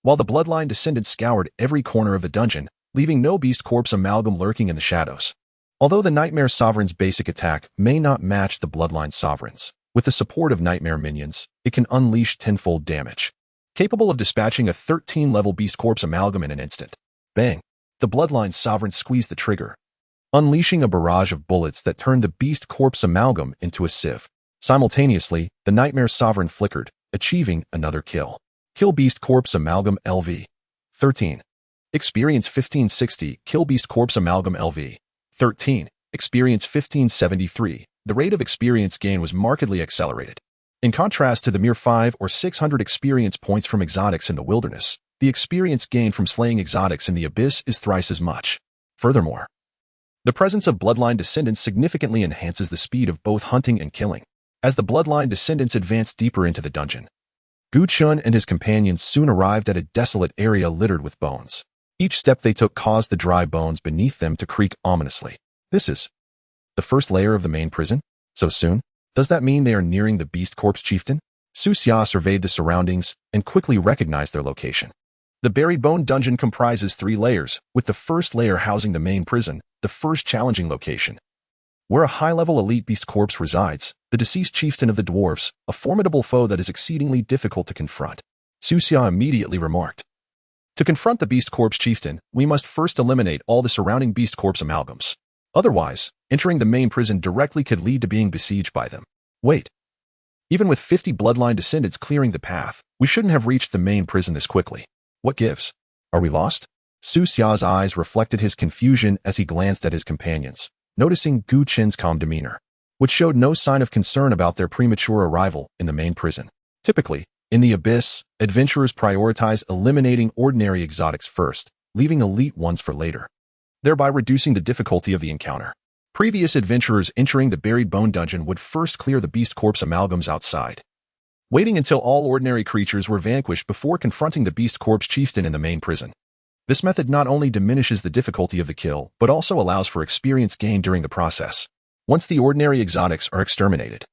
While the Bloodline descendants scoured every corner of the dungeon, leaving no beast corpse amalgam lurking in the shadows. Although the Nightmare Sovereign's basic attack may not match the Bloodline Sovereign's, with the support of Nightmare minions, it can unleash tenfold damage, capable of dispatching a 13-level beast corpse amalgam in an instant. Bang! The Bloodline Sovereign squeezed the trigger, unleashing a barrage of bullets that turned the beast corpse amalgam into a sieve. Simultaneously, the Nightmare Sovereign flickered, achieving another kill. Kill Beast Corpse Amalgam LV. 13. Experience 1560. Kill Beast Corpse Amalgam LV. 13. Experience 1573. The rate of experience gain was markedly accelerated. In contrast to the mere 500 or 600 experience points from exotics in the wilderness, the experience gain from slaying exotics in the abyss is thrice as much. Furthermore, the presence of bloodline descendants significantly enhances the speed of both hunting and killing. As the bloodline descendants advanced deeper into the dungeon, Chen and his companions soon arrived at a desolate area littered with bones. Each step they took caused the dry bones beneath them to creak ominously. This is the first layer of the main prison? So soon? Does that mean they are nearing the Beast Corpse Chieftain? Su Xia surveyed the surroundings and quickly recognized their location. The Buried Bone Dungeon comprises 3 layers, with the first layer housing the main prison, the first challenging location, where a high-level elite beast corpse resides, the deceased chieftain of the dwarfs, a formidable foe that is exceedingly difficult to confront. Su Xia immediately remarked. To confront the beast corpse chieftain, we must first eliminate all the surrounding beast corpse amalgams. Otherwise, entering the main prison directly could lead to being besieged by them. Wait. Even with 50 bloodline descendants clearing the path, we shouldn't have reached the main prison this quickly. What gives? Are we lost? Su Xia's eyes reflected his confusion as he glanced at his companions, noticing Chen's calm demeanor, which showed no sign of concern about their premature arrival in the main prison. Typically, in the abyss, adventurers prioritize eliminating ordinary exotics first, leaving elite ones for later, thereby reducing the difficulty of the encounter. Previous adventurers entering the Buried Bone Dungeon would first clear the beast corpse amalgams outside, waiting until all ordinary creatures were vanquished before confronting the beast corpse chieftain in the main prison. This method not only diminishes the difficulty of the kill, but also allows for experience gain during the process. Once the ordinary exotics are exterminated,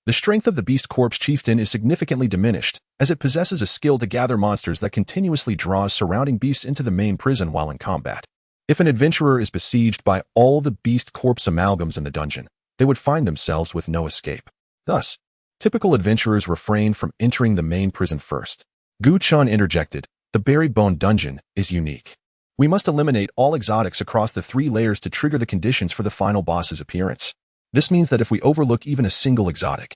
the strength of the beast corpse chieftain is significantly diminished, as it possesses a skill to gather monsters that continuously draws surrounding beasts into the main prison while in combat. If an adventurer is besieged by all the beast corpse amalgams in the dungeon, they would find themselves with no escape. Thus, typical adventurers refrain from entering the main prison first. Chen interjected, "The Buried Bone Dungeon is unique. We must eliminate all exotics across the 3 layers to trigger the conditions for the final boss's appearance. This means that if we overlook even a single exotic,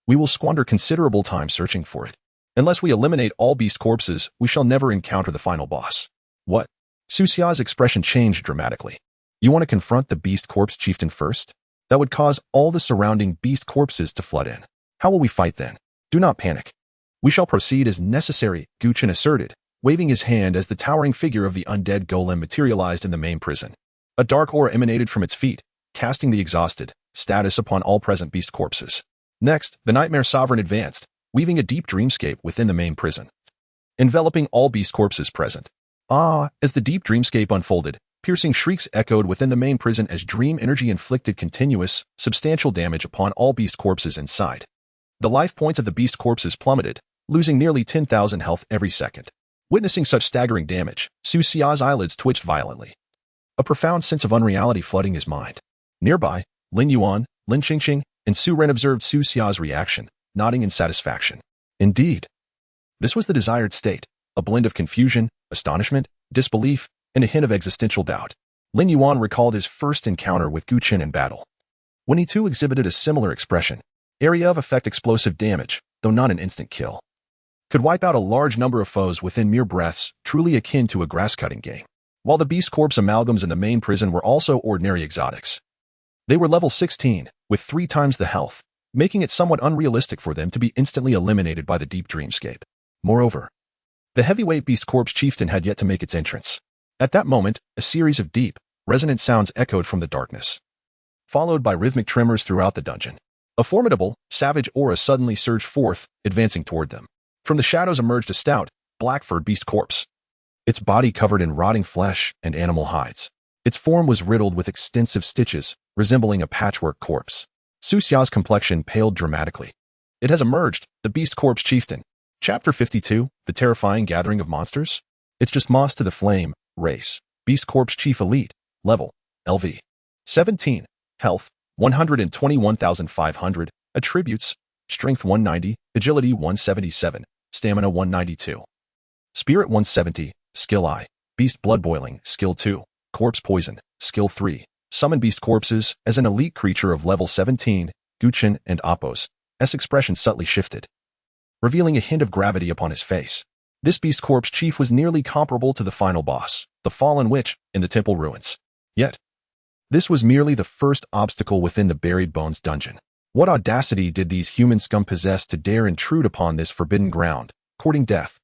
we will squander considerable time searching for it. Unless we eliminate all beast corpses, we shall never encounter the final boss. What? Su Xia's expression changed dramatically. You want to confront the beast corpse chieftain first? That would cause all the surrounding beast corpses to flood in. How will we fight then? Do not panic. We shall proceed as necessary, Gu Chen asserted, waving his hand as the towering figure of the undead golem materialized in the main prison. A dark aura emanated from its feet, casting the exhausted status upon all present beast corpses. Next, the Nightmare Sovereign advanced, weaving a deep dreamscape within the main prison, enveloping all beast corpses present. As the deep dreamscape unfolded, piercing shrieks echoed within the main prison as dream energy inflicted continuous, substantial damage upon all beast corpses inside. The life points of the beast corpses plummeted, losing nearly 10,000 health every second. Witnessing such staggering damage, Su Xia's eyelids twitched violently. A profound sense of unreality flooding his mind. Nearby, Lin Yuan, Lin Qingqing, and Su Ren observed Su Xia's reaction, nodding in satisfaction. Indeed, this was the desired state, a blend of confusion, astonishment, disbelief, and a hint of existential doubt. Lin Yuan recalled his first encounter with Gu Chen in battle, when he too exhibited a similar expression. Area of effect explosive damage, though not an instant kill, could wipe out a large number of foes within mere breaths, truly akin to a grass-cutting game. While the beast corpse amalgams in the main prison were also ordinary exotics. They were level 16, with 3 times the health, making it somewhat unrealistic for them to be instantly eliminated by the deep dreamscape. Moreover, the heavyweight beast corpse chieftain had yet to make its entrance. At that moment, a series of deep, resonant sounds echoed from the darkness, followed by rhythmic tremors throughout the dungeon. A formidable, savage aura suddenly surged forth, advancing toward them. From the shadows emerged a stout, black-furred beast corpse, its body covered in rotting flesh and animal hides. Its form was riddled with extensive stitches, resembling a patchwork corpse. Su Xia's complexion paled dramatically. It has emerged, the beast corpse chieftain. Chapter 52, The Terrifying Gathering of Monsters? It's just moss to the flame, race. Beast corpse chief elite, level, LV. 17, health, 121,500, attributes, strength 190, agility 177, stamina 192. Spirit 170, skill I, beast blood boiling, skill 2, corpse poison, skill 3, summon beast corpses as an elite creature of level 17, Gu Chen and Appos. S expression subtly shifted, revealing a hint of gravity upon his face. This beast corpse chief was nearly comparable to the final boss, the fallen witch, in the temple ruins. Yet, this was merely the first obstacle within the Buried Bones dungeon. What audacity did these human scum possess to dare intrude upon this forbidden ground, courting death?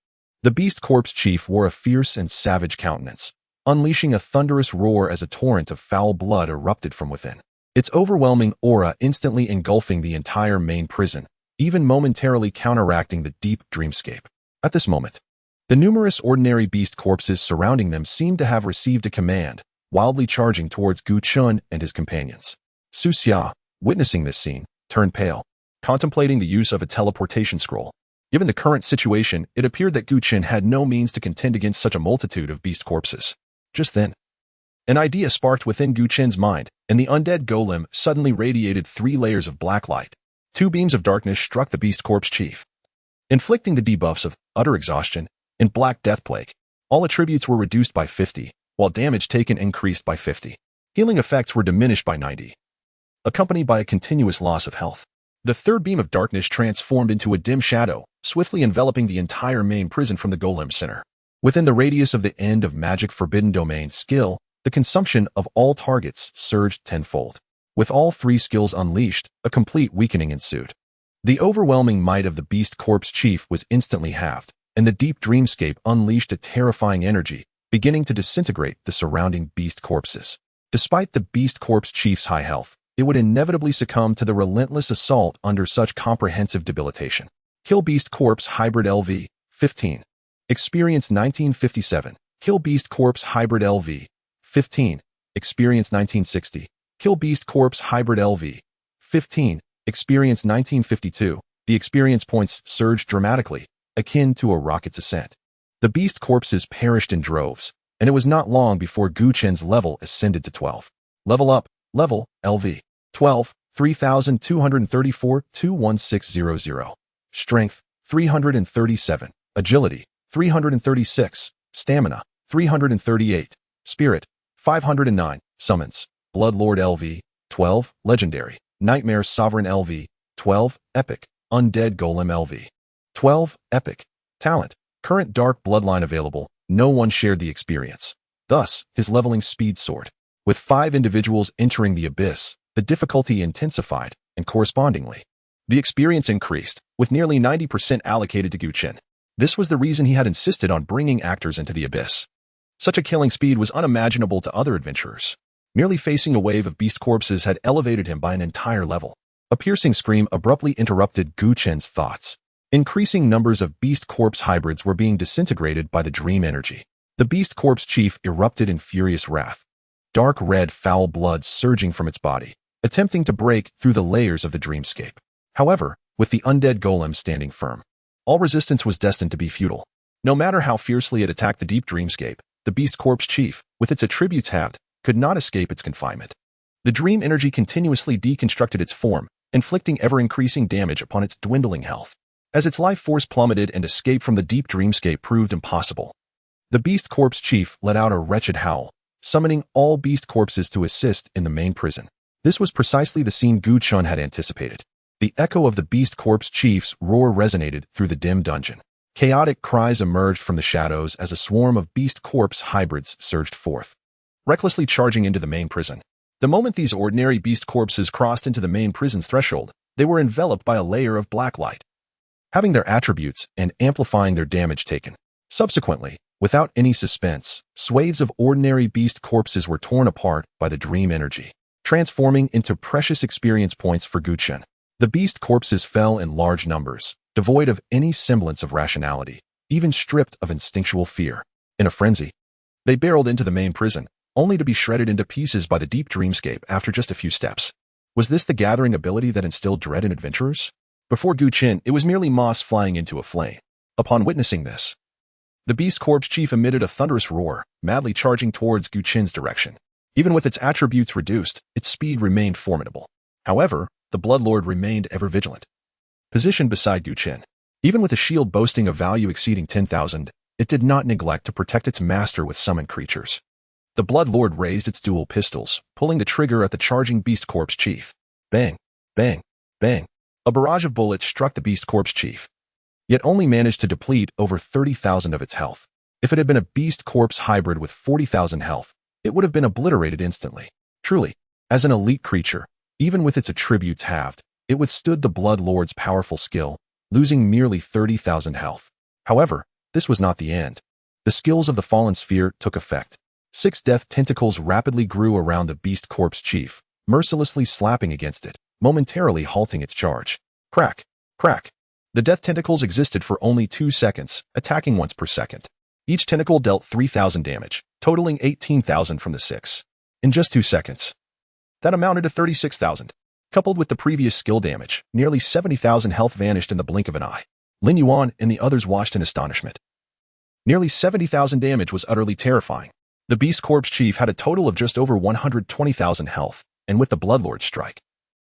The beast corpse chief wore a fierce and savage countenance, unleashing a thunderous roar as a torrent of foul blood erupted from within. Its overwhelming aura instantly engulfing the entire main prison, even momentarily counteracting the deep dreamscape. At this moment, the numerous ordinary beast corpses surrounding them seemed to have received a command, wildly charging towards Gu Chen and his companions. Su Xia, witnessing this scene, turned pale, contemplating the use of a teleportation scroll. Given the current situation, it appeared that Gu Chen had no means to contend against such a multitude of beast corpses. Just then, an idea sparked within Gu Chen's mind, and the undead golem suddenly radiated 3 layers of black light. 2 beams of darkness struck the beast corpse chief, inflicting the debuffs of utter exhaustion and black death plague. All attributes were reduced by 50, while damage taken increased by 50. Healing effects were diminished by 90, accompanied by a continuous loss of health. The 3rd beam of darkness transformed into a dim shadow, swiftly enveloping the entire main prison from the golem's center. Within the radius of the end of magic forbidden domain skill, the consumption of all targets surged tenfold. With all 3 skills unleashed, a complete weakening ensued. The overwhelming might of the beast corpse chief was instantly halved, and the deep dreamscape unleashed a terrifying energy, beginning to disintegrate the surrounding beast corpses. Despite the beast corpse chief's high health, it would inevitably succumb to the relentless assault under such comprehensive debilitation. Kill Beast Corpse Hybrid LV, 15. Experience 1957. Kill Beast Corpse Hybrid LV, 15. Experience 1960. Kill Beast Corpse Hybrid LV, 15. Experience 1952. The experience points surged dramatically, akin to a rocket's ascent. The beast corpses perished in droves, and it was not long before Gu Chen's level ascended to 12. Level up, level, LV. 12, 3,234, 21600. Strength, 337. Agility, 336. Stamina, 338. Spirit, 509. Summons, Bloodlord LV, 12. Legendary, Nightmare Sovereign LV, 12. Epic, Undead Golem LV, 12. Epic. Talent. Current dark bloodline available. No one shared the experience. Thus, his leveling speed soared. With 5 individuals entering the abyss, the difficulty intensified, and correspondingly, the experience increased, with nearly 90% allocated to Chen. This was the reason he had insisted on bringing actors into the abyss. Such a killing speed was unimaginable to other adventurers. Merely facing a wave of beast corpses had elevated him by an entire level. A piercing scream abruptly interrupted Chen's thoughts. Increasing numbers of beast corpse hybrids were being disintegrated by the dream energy. The beast corpse chief erupted in furious wrath. Dark red foul blood surging from its body, attempting to break through the layers of the dreamscape. However, with the undead golem standing firm, all resistance was destined to be futile. No matter how fiercely it attacked the deep dreamscape, the beast corpse chief, with its attributes halved, could not escape its confinement. The dream energy continuously deconstructed its form, inflicting ever-increasing damage upon its dwindling health. As its life force plummeted and escape from the deep dreamscape proved impossible, the beast corpse chief let out a wretched howl, summoning all beast corpses to assist in the main prison. This was precisely the scene Chen had anticipated. The echo of the beast corpse chief's roar resonated through the dim dungeon. Chaotic cries emerged from the shadows as a swarm of beast corpse hybrids surged forth, recklessly charging into the main prison. The moment these ordinary beast corpses crossed into the main prison's threshold, they were enveloped by a layer of black light, having their attributes and amplifying their damage taken. Subsequently, without any suspense, swathes of ordinary beast corpses were torn apart by the dream energy, transforming into precious experience points for Chen. The beast corpses fell in large numbers, devoid of any semblance of rationality, even stripped of instinctual fear. In a frenzy, they barreled into the main prison, only to be shredded into pieces by the deep dreamscape after just a few steps. Was this the gathering ability that instilled dread in adventurers? Before Chen, it was merely moss flying into a flame. Upon witnessing this, the beast corpse chief emitted a thunderous roar, madly charging towards Chen's direction. Even with its attributes reduced, its speed remained formidable. However, the Bloodlord remained ever vigilant. Positioned beside Chen, even with a shield boasting a value exceeding 10,000, it did not neglect to protect its master with summoned creatures. The Bloodlord raised its dual pistols, pulling the trigger at the charging beast corpse chief. Bang, bang, bang. A barrage of bullets struck the beast corpse chief, yet only managed to deplete over 30,000 of its health. If it had been a beast corpse hybrid with 40,000 health, it would have been obliterated instantly. Truly, as an elite creature, even with its attributes halved, it withstood the Bloodlord's powerful skill, losing merely 30,000 health. However, this was not the end. The skills of the fallen sphere took effect. 6 death tentacles rapidly grew around the beast corpse chief, mercilessly slapping against it, momentarily halting its charge. Crack, crack. The death tentacles existed for only 2 seconds, attacking once per second. Each tentacle dealt 3,000 damage, totaling 18,000 from the 6. In just 2 seconds, that amounted to 36,000. Coupled with the previous skill damage, nearly 70,000 health vanished in the blink of an eye. Lin Yuan and the others watched in astonishment. Nearly 70,000 damage was utterly terrifying. The beast corpse chief had a total of just over 120,000 health, and with the Bloodlord strike,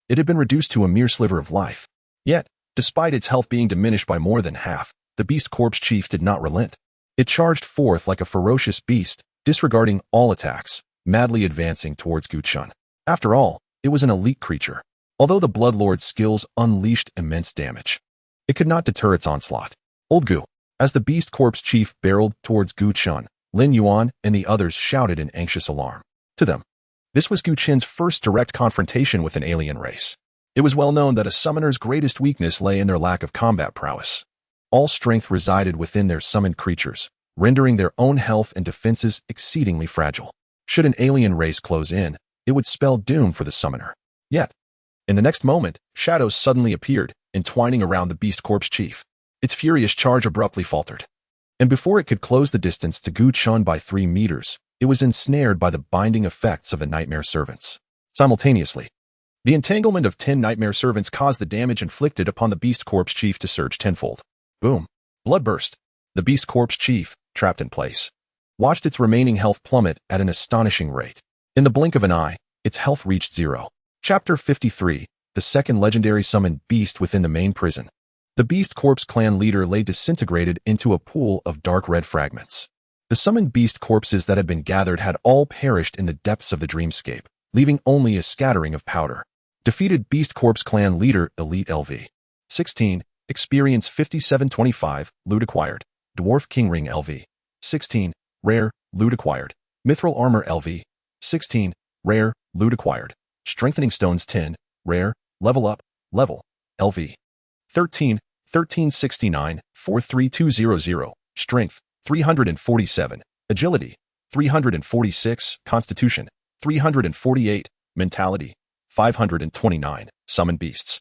it had been reduced to a mere sliver of life. Yet, despite its health being diminished by more than half, the beast corpse chief did not relent. It charged forth like a ferocious beast, disregarding all attacks, madly advancing towards Chen. After all, it was an elite creature. Although the Bloodlord's skills unleashed immense damage, it could not deter its onslaught. Old Gu. As the beast corpse chief barreled towards Chen, Lin Yuan and the others shouted in anxious alarm. To them, this was Chen's first direct confrontation with an alien race. It was well known that a summoner's greatest weakness lay in their lack of combat prowess. All strength resided within their summoned creatures, rendering their own health and defenses exceedingly fragile. Should an alien race close in, it would spell doom for the summoner. Yet, in the next moment, shadows suddenly appeared, entwining around the beast corpse chief. Its furious charge abruptly faltered, and before it could close the distance to Chen by 3 meters, it was ensnared by the binding effects of the nightmare servants. Simultaneously, the entanglement of 10 nightmare servants caused the damage inflicted upon the beast corpse chief to surge tenfold. Boom. Blood burst. The beast corpse chief, trapped in place, watched its remaining health plummet at an astonishing rate. In the blink of an eye, its health reached 0. Chapter 53, the second legendary summoned beast within the main prison. The beast corpse clan leader lay disintegrated into a pool of dark red fragments. The summoned beast corpses that had been gathered had all perished in the depths of the dreamscape, leaving only a scattering of powder. Defeated beast corpse clan leader Elite LV. 16. Experience 5725, loot acquired. Dwarf King Ring LV. 16, rare, loot acquired. Mithril Armor LV. 16, rare, loot acquired. Strengthening Stones 10, rare, level up, level, LV. 13, 1369, 43200, strength, 347, agility, 346, constitution, 348, mentality, 529, summon beasts.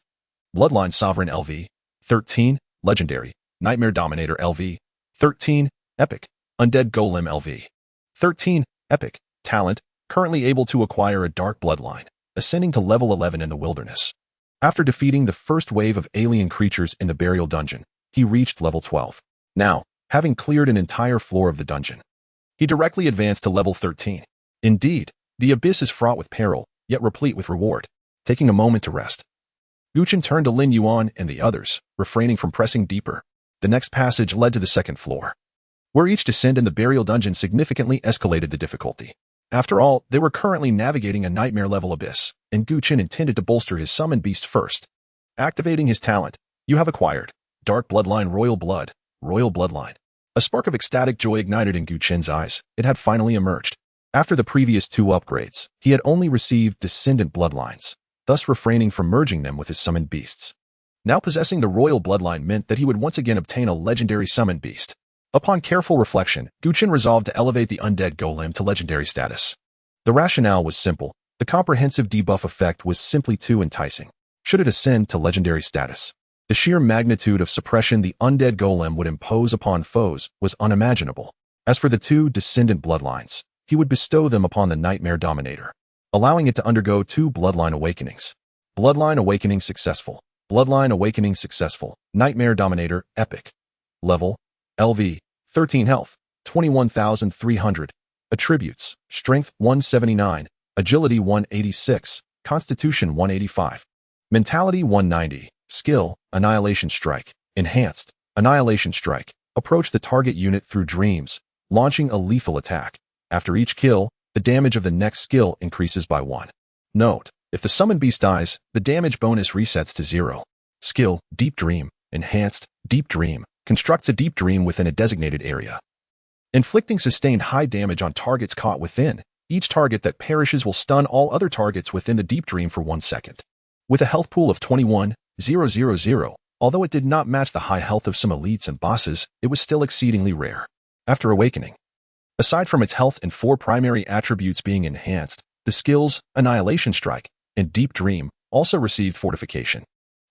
Bloodline Sovereign LV. 13, legendary, Nightmare Dominator LV. 13, epic, Undead Golem LV. 13, epic, talent, currently able to acquire a dark bloodline, ascending to level 11 in the wilderness. After defeating the first wave of alien creatures in the burial dungeon, he reached level 12. Now, having cleared an entire floor of the dungeon, he directly advanced to level 13. Indeed, the abyss is fraught with peril, yet replete with reward. Taking a moment to rest, Chen turned to Lin Yuan and the others, refraining from pressing deeper. The next passage led to the second floor, where each descent in the burial dungeon significantly escalated the difficulty. After all, they were currently navigating a nightmare-level abyss, and Chen intended to bolster his summon beast first. Activating his talent, you have acquired Dark Bloodline Royal Blood, Royal Bloodline. A spark of ecstatic joy ignited in Chen's eyes. It had finally emerged. After the previous two upgrades, he had only received descendant bloodlines, thus refraining from merging them with his summoned beasts. Now possessing the royal bloodline meant that he would once again obtain a legendary summoned beast. Upon careful reflection, Chen resolved to elevate the undead golem to legendary status. The rationale was simple. The comprehensive debuff effect was simply too enticing. Should it ascend to legendary status, the sheer magnitude of suppression the undead golem would impose upon foes was unimaginable. As for the two descendant bloodlines, he would bestow them upon the Nightmare Dominator, allowing it to undergo 2 bloodline awakenings. Bloodline awakening successful. Bloodline awakening successful. Nightmare Dominator, epic. Level, LV, 13 health, 21,300. Attributes, strength 179, agility 186, constitution 185. Mentality 190, skill, annihilation strike, enhanced, annihilation strike. Approach the target unit through dreams, launching a lethal attack. After each kill, the damage of the next skill increases by 1. Note, if the summoned beast dies, the damage bonus resets to 0. Skill, Deep Dream, enhanced, Deep Dream, constructs a deep dream within a designated area, inflicting sustained high damage on targets caught within. Each target that perishes will stun all other targets within the deep dream for 1 second. With a health pool of 21,000, although it did not match the high health of some elites and bosses, it was still exceedingly rare. After awakening, aside from its health and 4 primary attributes being enhanced, the skills Annihilation Strike and Deep Dream also received fortification.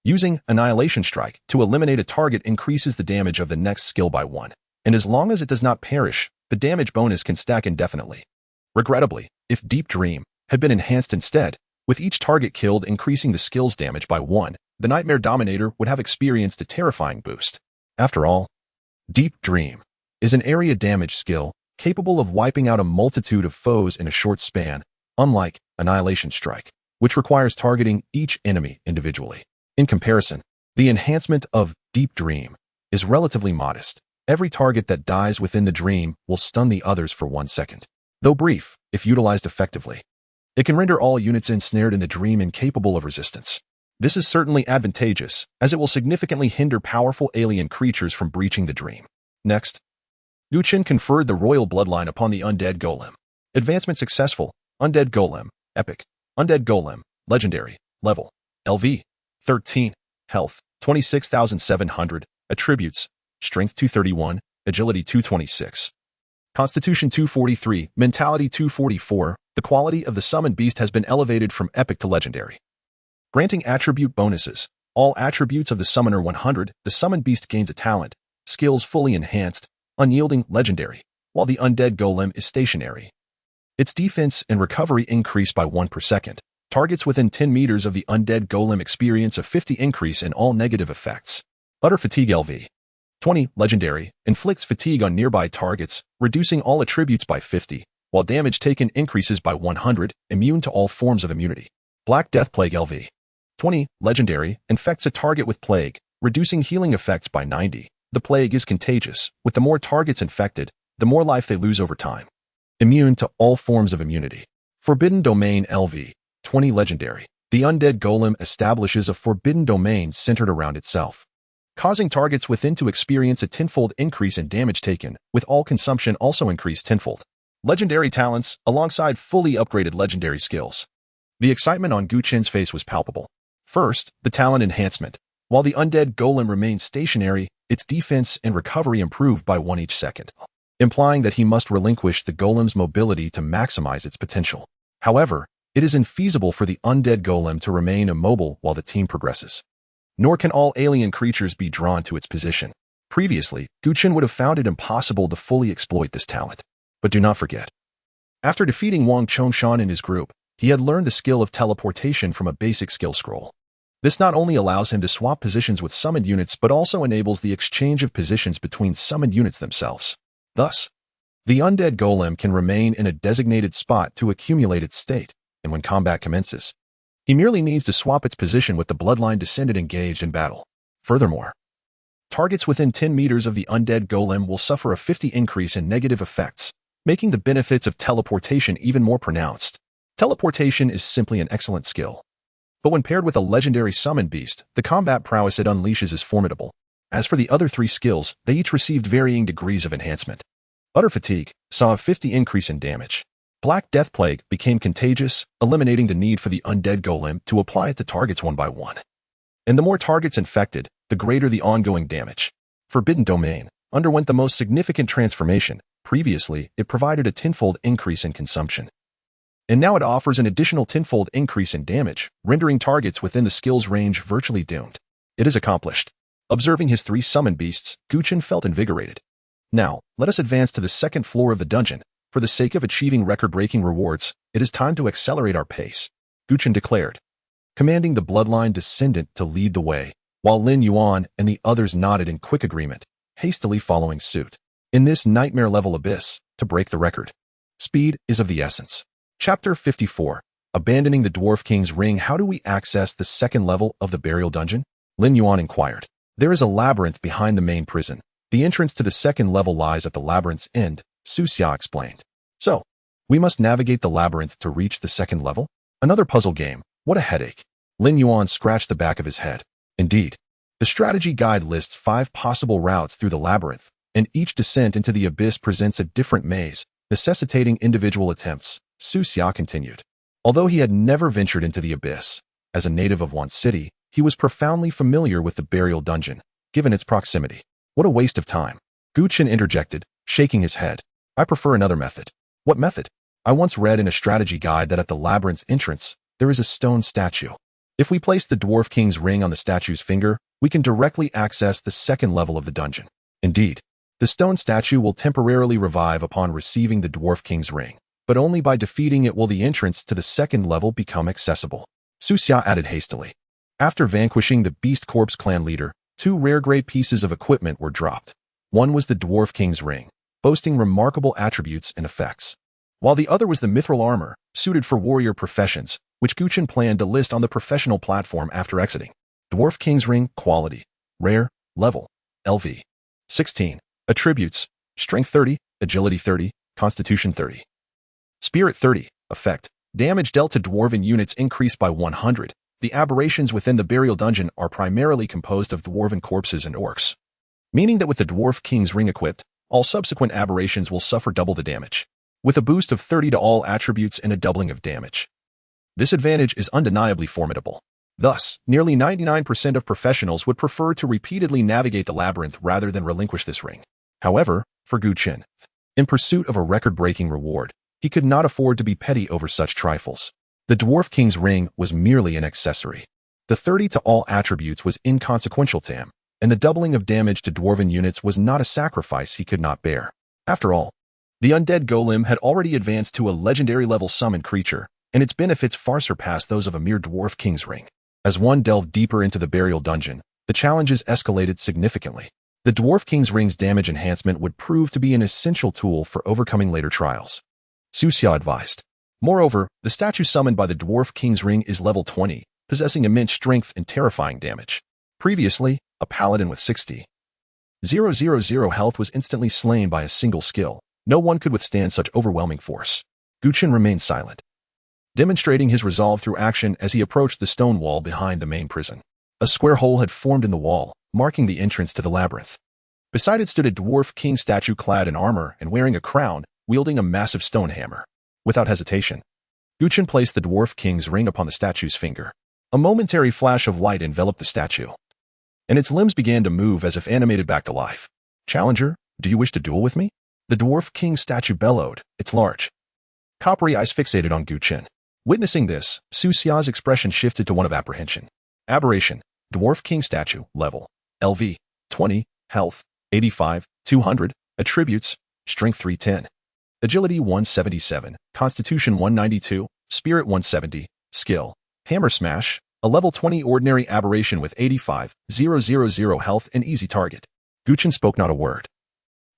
Using Annihilation Strike to eliminate a target increases the damage of the next skill by 1, and as long as it does not perish, the damage bonus can stack indefinitely. Regrettably, if Deep Dream had been enhanced instead, with each target killed increasing the skill's damage by 1, the Nightmare Dominator would have experienced a terrifying boost. After all, Deep Dream is an area damage skill capable of wiping out a multitude of foes in a short span, unlike Annihilation Strike, which requires targeting each enemy individually. In comparison, the enhancement of Deep Dream is relatively modest. Every target that dies within the dream will stun the others for 1 second. Though brief, if utilized effectively, it can render all units ensnared in the dream incapable of resistance. This is certainly advantageous, as it will significantly hinder powerful alien creatures from breaching the dream. Next, Chen conferred the royal bloodline upon the undead golem. Advancement successful. Undead golem, epic. Undead golem, legendary. Level, LV, 13. Health, 26,700. Attributes, strength 231, agility 226. Constitution 243, mentality 244. The quality of the summoned beast has been elevated from epic to legendary. Granting attribute bonuses. All attributes of the summoner 100. The summoned beast gains a talent. Skills fully enhanced. Unyielding, legendary. While the undead golem is stationary, its defense and recovery increase by 1 per second. Targets within 10 meters of the undead golem experience a 50 increase in all negative effects. Utter fatigue LV. 20, legendary, inflicts fatigue on nearby targets, reducing all attributes by 50, while damage taken increases by 100, immune to all forms of immunity. Black Death Plague LV. 20, legendary, infects a target with plague, reducing healing effects by 90. The plague is contagious. With the more targets infected, the more life they lose over time. Immune to all forms of immunity. Forbidden Domain LV. 20, legendary. The undead golem establishes a forbidden domain centered around itself. causing targets within to experience a tenfold increase in damage taken, with all consumption also increased tenfold. Legendary talents, alongside fully upgraded legendary skills. The excitement on Gu Chen's face was palpable. First, the talent enhancement. While the undead golem remained stationary, its defense and recovery improved by 1 each second, implying that he must relinquish the golem's mobility to maximize its potential. However, it is infeasible for the undead golem to remain immobile while the team progresses. Nor can all alien creatures be drawn to its position. Previously, Gu Chen would have found it impossible to fully exploit this talent. But do not forget, after defeating Wang Chongshan and his group, he had learned the skill of teleportation from a basic skill scroll. This not only allows him to swap positions with summoned units but also enables the exchange of positions between summoned units themselves. Thus, the undead golem can remain in a designated spot to accumulate its state, and when combat commences, he merely needs to swap its position with the bloodline descended engaged in battle. Furthermore, targets within 10 meters of the undead golem will suffer a 50 increase in negative effects, making the benefits of teleportation even more pronounced. Teleportation is simply an excellent skill. But when paired with a legendary summon beast, the combat prowess it unleashes is formidable. As for the other 3 skills, they each received varying degrees of enhancement. Utter Fatigue saw a 50 increase in damage. Black Death Plague became contagious, eliminating the need for the undead golem to apply it to targets one by one. And the more targets infected, the greater the ongoing damage. Forbidden Domain underwent the most significant transformation. Previously, it provided a tenfold increase in consumption. And now it offers an additional tenfold increase in damage, rendering targets within the skill's range virtually doomed. It is accomplished. Observing his 3 summoned beasts, Gu Chen felt invigorated. Now, let us advance to the second floor of the dungeon. For the sake of achieving record-breaking rewards, it is time to accelerate our pace, Gu Chen declared, commanding the bloodline descendant to lead the way, while Lin Yuan and the others nodded in quick agreement, hastily following suit. In this nightmare-level abyss, to break the record, speed is of the essence. Chapter 54. Abandoning the Dwarf King's Ring. How do we access the second level of the burial dungeon? Lin Yuan inquired. There is a labyrinth behind the main prison. The entrance to the second level lies at the labyrinth's end, Su Xia explained. So, we must navigate the labyrinth to reach the second level? Another puzzle game. What a headache. Lin Yuan scratched the back of his head. Indeed. The strategy guide lists 5 possible routes through the labyrinth, and each descent into the abyss presents a different maze, necessitating individual attempts. Su Xia continued. Although he had never ventured into the abyss, as a native of one city, he was profoundly familiar with the burial dungeon, given its proximity. What a waste of time. Gu Chen interjected, shaking his head. I prefer another method. What method? I once read in a strategy guide that at the labyrinth's entrance, there is a stone statue. If we place the Dwarf King's ring on the statue's finger, we can directly access the second level of the dungeon. Indeed, the stone statue will temporarily revive upon receiving the Dwarf King's ring, but only by defeating it will the entrance to the second level become accessible. Su Xia added hastily. After vanquishing the Beast Corpse clan leader, 2 rare-grade pieces of equipment were dropped. One was the Dwarf King's ring, boasting remarkable attributes and effects, while the other was the mithril armor, suited for warrior professions, which Gu Chen planned to list on the professional platform after exiting. Dwarf King's ring, quality, rare, level, LV. 16. Attributes, strength 30, agility 30, constitution 30. Spirit 30, effect, damage dealt to dwarven units increased by 100. The aberrations within the burial dungeon are primarily composed of dwarven corpses and orcs, meaning that with the Dwarf King's ring equipped, all subsequent aberrations will suffer double the damage, with a boost of 30 to all attributes and a doubling of damage. This advantage is undeniably formidable. Thus, nearly 99% of professionals would prefer to repeatedly navigate the labyrinth rather than relinquish this ring. However, for Gu Chen, in pursuit of a record-breaking reward, he could not afford to be petty over such trifles. The Dwarf King's ring was merely an accessory. The 30 to all attributes was inconsequential to him, and the doubling of damage to dwarven units was not a sacrifice he could not bear. After all, the undead golem had already advanced to a legendary level summoned creature, and its benefits far surpassed those of a mere Dwarf King's ring. As one delved deeper into the burial dungeon, the challenges escalated significantly. The Dwarf King's ring's damage enhancement would prove to be an essential tool for overcoming later trials, Su Xia advised. Moreover, the statue summoned by the Dwarf King's ring is level 20, possessing immense strength and terrifying damage. Previously, a paladin with 60,000 health was instantly slain by a single skill. No one could withstand such overwhelming force. Gu Chen remained silent, demonstrating his resolve through action as he approached the stone wall behind the main prison. A square hole had formed in the wall, marking the entrance to the labyrinth. Beside it stood a dwarf king statue clad in armor and wearing a crown, wielding a massive stone hammer. Without hesitation, Chen placed the dwarf king's ring upon the statue's finger. A momentary flash of light enveloped the statue, and its limbs began to move as if animated back to life. "Challenger, do you wish to duel with me?" The dwarf king statue bellowed, its large, coppery eyes fixated on Chen. Witnessing this, Su Xia's expression shifted to one of apprehension. Aberration. Dwarf king statue. Level. LV. 20. Health. 85. 200. Attributes. Strength 310. Agility 177. Constitution 192. Spirit 170. Skill. Hammer Smash. A level 20 ordinary aberration with 85,000 health and easy target. Chen spoke not a word.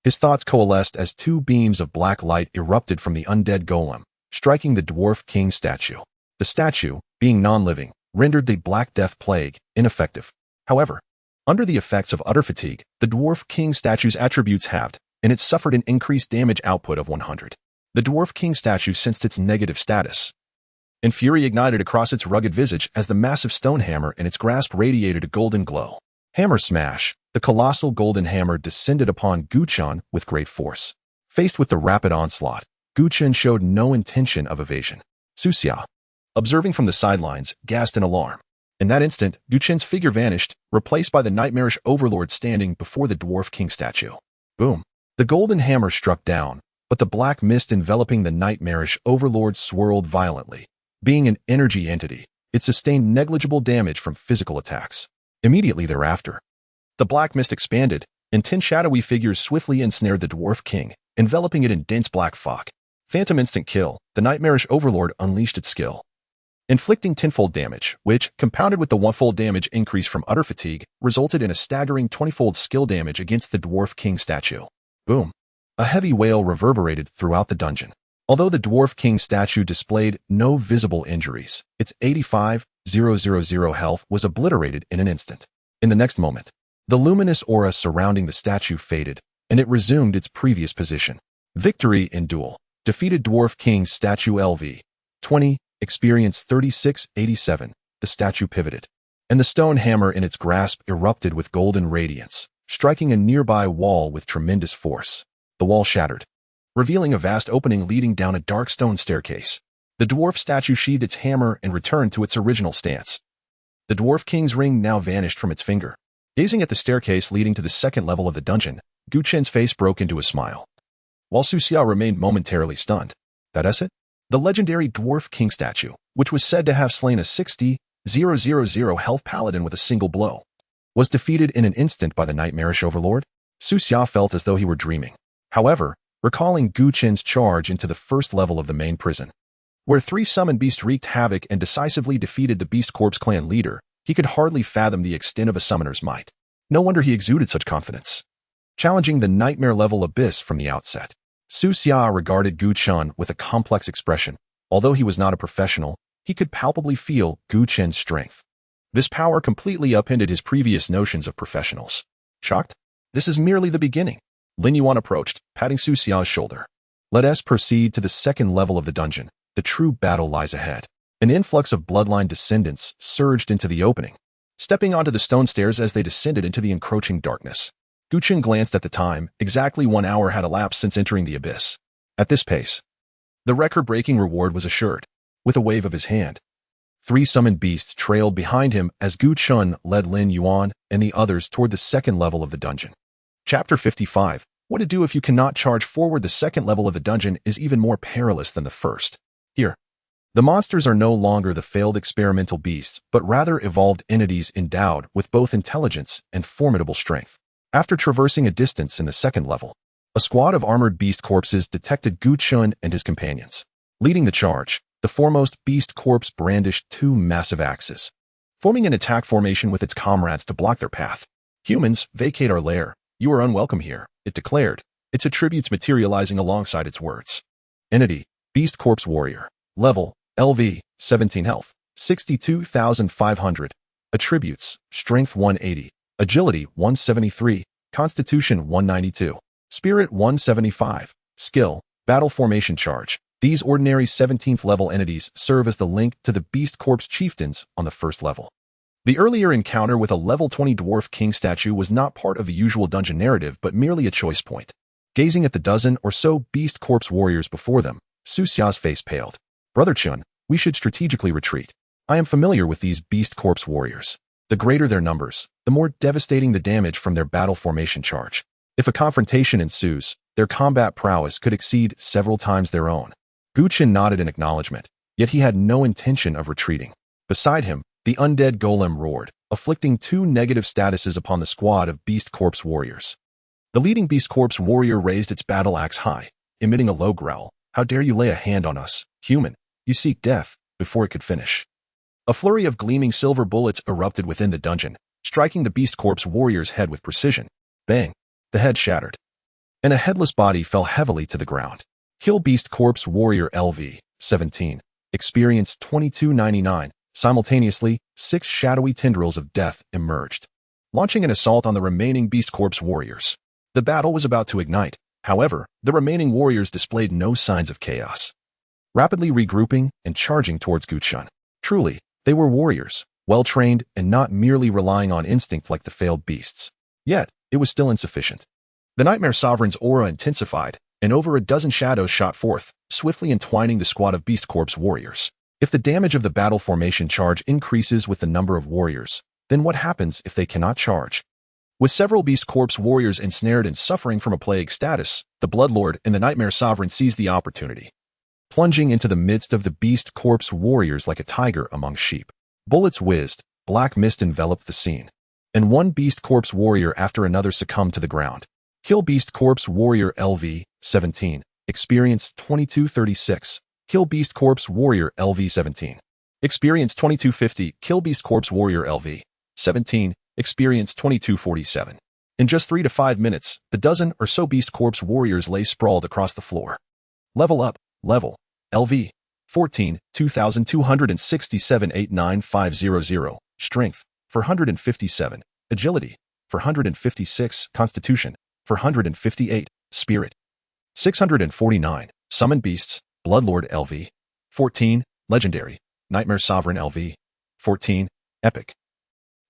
His thoughts coalesced as two beams of black light erupted from the undead golem, striking the dwarf king statue. The statue, being non-living, rendered the Black Death Plague ineffective. However, under the effects of utter fatigue, the dwarf king statue's attributes halved, and it suffered an increased damage output of 100. The dwarf king statue sensed its negative status, and fury ignited across its rugged visage as the massive stone hammer in its grasp radiated a golden glow. Hammer Smash. The colossal golden hammer descended upon Chen with great force. Faced with the rapid onslaught, Chen showed no intention of evasion. Su Xia, observing from the sidelines, gasped in alarm. In that instant, Chen's figure vanished, replaced by the nightmarish overlord standing before the dwarf king statue. Boom. The golden hammer struck down, but the black mist enveloping the nightmarish overlord swirled violently. Being an energy entity, it sustained negligible damage from physical attacks. Immediately thereafter, the black mist expanded, and 10 shadowy figures swiftly ensnared the dwarf king, enveloping it in dense black fog. Phantom instant kill. The nightmarish overlord unleashed its skill, inflicting tenfold damage, which, compounded with the one-fold damage increase from utter fatigue, resulted in a staggering 20-fold skill damage against the dwarf king statue. Boom. A heavy wail reverberated throughout the dungeon. Although the dwarf king statue displayed no visible injuries, its 85,000 health was obliterated in an instant. In the next moment, the luminous aura surrounding the statue faded, and it resumed its previous position. Victory in duel. Defeated dwarf king statue LV. 20. Experience 3687. The statue pivoted, and the stone hammer in its grasp erupted with golden radiance, striking a nearby wall with tremendous force. The wall shattered, revealing a vast opening leading down a dark stone staircase. The dwarf statue sheathed its hammer and returned to its original stance. The dwarf king's ring now vanished from its finger. Gazing at the staircase leading to the second level of the dungeon, Chen's face broke into a smile, while Su Xia remained momentarily stunned. That's it? The legendary dwarf king statue, which was said to have slain a 60,000 health paladin with a single blow, was defeated in an instant by the nightmarish overlord? Su Xia felt as though he were dreaming. However, recalling Chen's charge into the first level of the main prison, where 3 summoned beasts wreaked havoc and decisively defeated the Beast Corps clan leader, he could hardly fathom the extent of a summoner's might. No wonder he exuded such confidence, challenging the nightmare-level abyss from the outset. Su Xia regarded Chen with a complex expression. Although he was not a professional, he could palpably feel Chen's strength. This power completely upended his previous notions of professionals. Shocked? This is merely the beginning. Lin Yuan approached, patting Su Xia's shoulder. Let us proceed to the second level of the dungeon. The true battle lies ahead. An influx of bloodline descendants surged into the opening, stepping onto the stone stairs as they descended into the encroaching darkness. Chen glanced at the time. Exactly 1 hour had elapsed since entering the abyss. At this pace, the record-breaking reward was assured. With a wave of his hand, 3 summoned beasts trailed behind him as Chen led Lin Yuan and the others toward the second level of the dungeon. Chapter 55. What to do if you cannot charge forward. The second level of the dungeon is even more perilous than the first. Here, the monsters are no longer the failed experimental beasts, but rather evolved entities endowed with both intelligence and formidable strength. After traversing a distance in the second level, a squad of armored beast corpses detected Chen and his companions. Leading the charge, the foremost beast corpse brandished 2 massive axes, forming an attack formation with its comrades to block their path. Humans, vacate our lair. You are unwelcome here, it declared, its attributes materializing alongside its words. Entity, Beast Corpse Warrior. Level, LV, 17 health, 62,500. Attributes, Strength 180, Agility 173, Constitution 192, Spirit 175, Skill, Battle Formation Charge. These ordinary 17th level entities serve as the link to the Beast Corpse chieftains on the first level. The earlier encounter with a level 20 dwarf king statue was not part of the usual dungeon narrative but merely a choice point. Gazing at the dozen or so beast corpse warriors before them, Su Xia's face paled. Brother Chen, we should strategically retreat. I am familiar with these beast corpse warriors. The greater their numbers, the more devastating the damage from their battle formation charge. If a confrontation ensues, their combat prowess could exceed several times their own. Gu Chen nodded in acknowledgement, yet he had no intention of retreating. Beside him, the undead golem roared, afflicting 2 negative statuses upon the squad of beast corpse warriors. The leading beast corpse warrior raised its battle axe high, emitting a low growl. How dare you lay a hand on us, human? You seek death, before it could finish. A flurry of gleaming silver bullets erupted within the dungeon, striking the beast corpse warrior's head with precision. Bang! The head shattered, and a headless body fell heavily to the ground. Kill beast corpse warrior LV, 17. Experience 2299. Simultaneously, 6 shadowy tendrils of death emerged, launching an assault on the remaining beast corpse warriors. The battle was about to ignite. However, the remaining warriors displayed no signs of chaos, rapidly regrouping and charging towards Gu Chen. Truly, they were warriors, well-trained and not merely relying on instinct like the failed beasts. Yet, it was still insufficient. The Nightmare Sovereign's aura intensified, and over a dozen shadows shot forth, swiftly entwining the squad of beast corpse warriors. If the damage of the battle formation charge increases with the number of warriors, then what happens if they cannot charge? With several beast corpse warriors ensnared and suffering from a plague status, the Bloodlord and the Nightmare Sovereign seized the opportunity, plunging into the midst of the beast corpse warriors like a tiger among sheep. Bullets whizzed, black mist enveloped the scene, and one beast corpse warrior after another succumbed to the ground. Kill beast corpse warrior LV, 17. Experience 2236. Kill beast corpse warrior LV, 17. Experience 2250. Kill beast corpse warrior LV, 17. Experience 2247. In just 3 to 5 minutes, the dozen or so beast corpse warriors lay sprawled across the floor. Level up, level, LV, 14, 2267 89500, strength, 457, agility, 456, constitution, 458, spirit, 649, summon beasts, Bloodlord LV, 14, legendary, Nightmare Sovereign LV, 14, epic.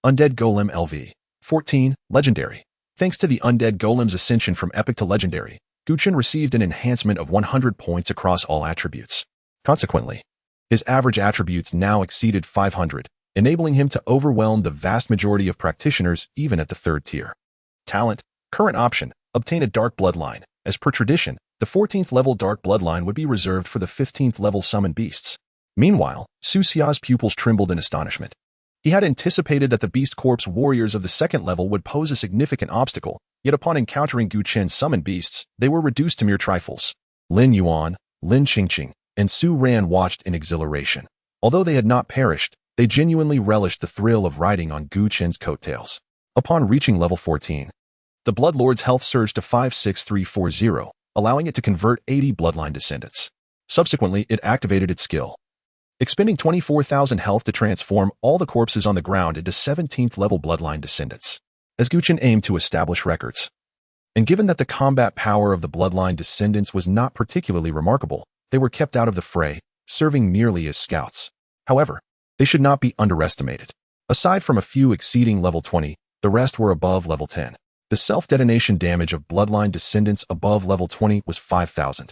Undead Golem LV, 14, legendary. Thanks to the Undead Golem's ascension from epic to legendary, Gu Chen received an enhancement of 100 points across all attributes. Consequently, his average attributes now exceeded 500, enabling him to overwhelm the vast majority of practitioners even at the 3rd tier. Talent, current option, obtain a dark bloodline. As per tradition, the 14th level dark bloodline would be reserved for the 15th level summon beasts. Meanwhile, Su Xia's pupils trembled in astonishment. He had anticipated that the beast corpse warriors of the 2nd level would pose a significant obstacle, yet upon encountering Gu Chen's summoned beasts, they were reduced to mere trifles. Lin Yuan, Lin Qingqing, and Su Ran watched in exhilaration. Although they had not perished, they genuinely relished the thrill of riding on Gu Chen's coattails. Upon reaching level 14, the Bloodlord's health surged to 56340, allowing it to convert 80 bloodline descendants. Subsequently, it activated its skill, expending 24,000 health to transform all the corpses on the ground into 17th level bloodline descendants. As Gu Chen aimed to establish records, and given that the combat power of the bloodline descendants was not particularly remarkable, they were kept out of the fray, serving merely as scouts. However, they should not be underestimated. Aside from a few exceeding level 20, the rest were above level 10. The self-detonation damage of bloodline descendants above level 20 was 5,000,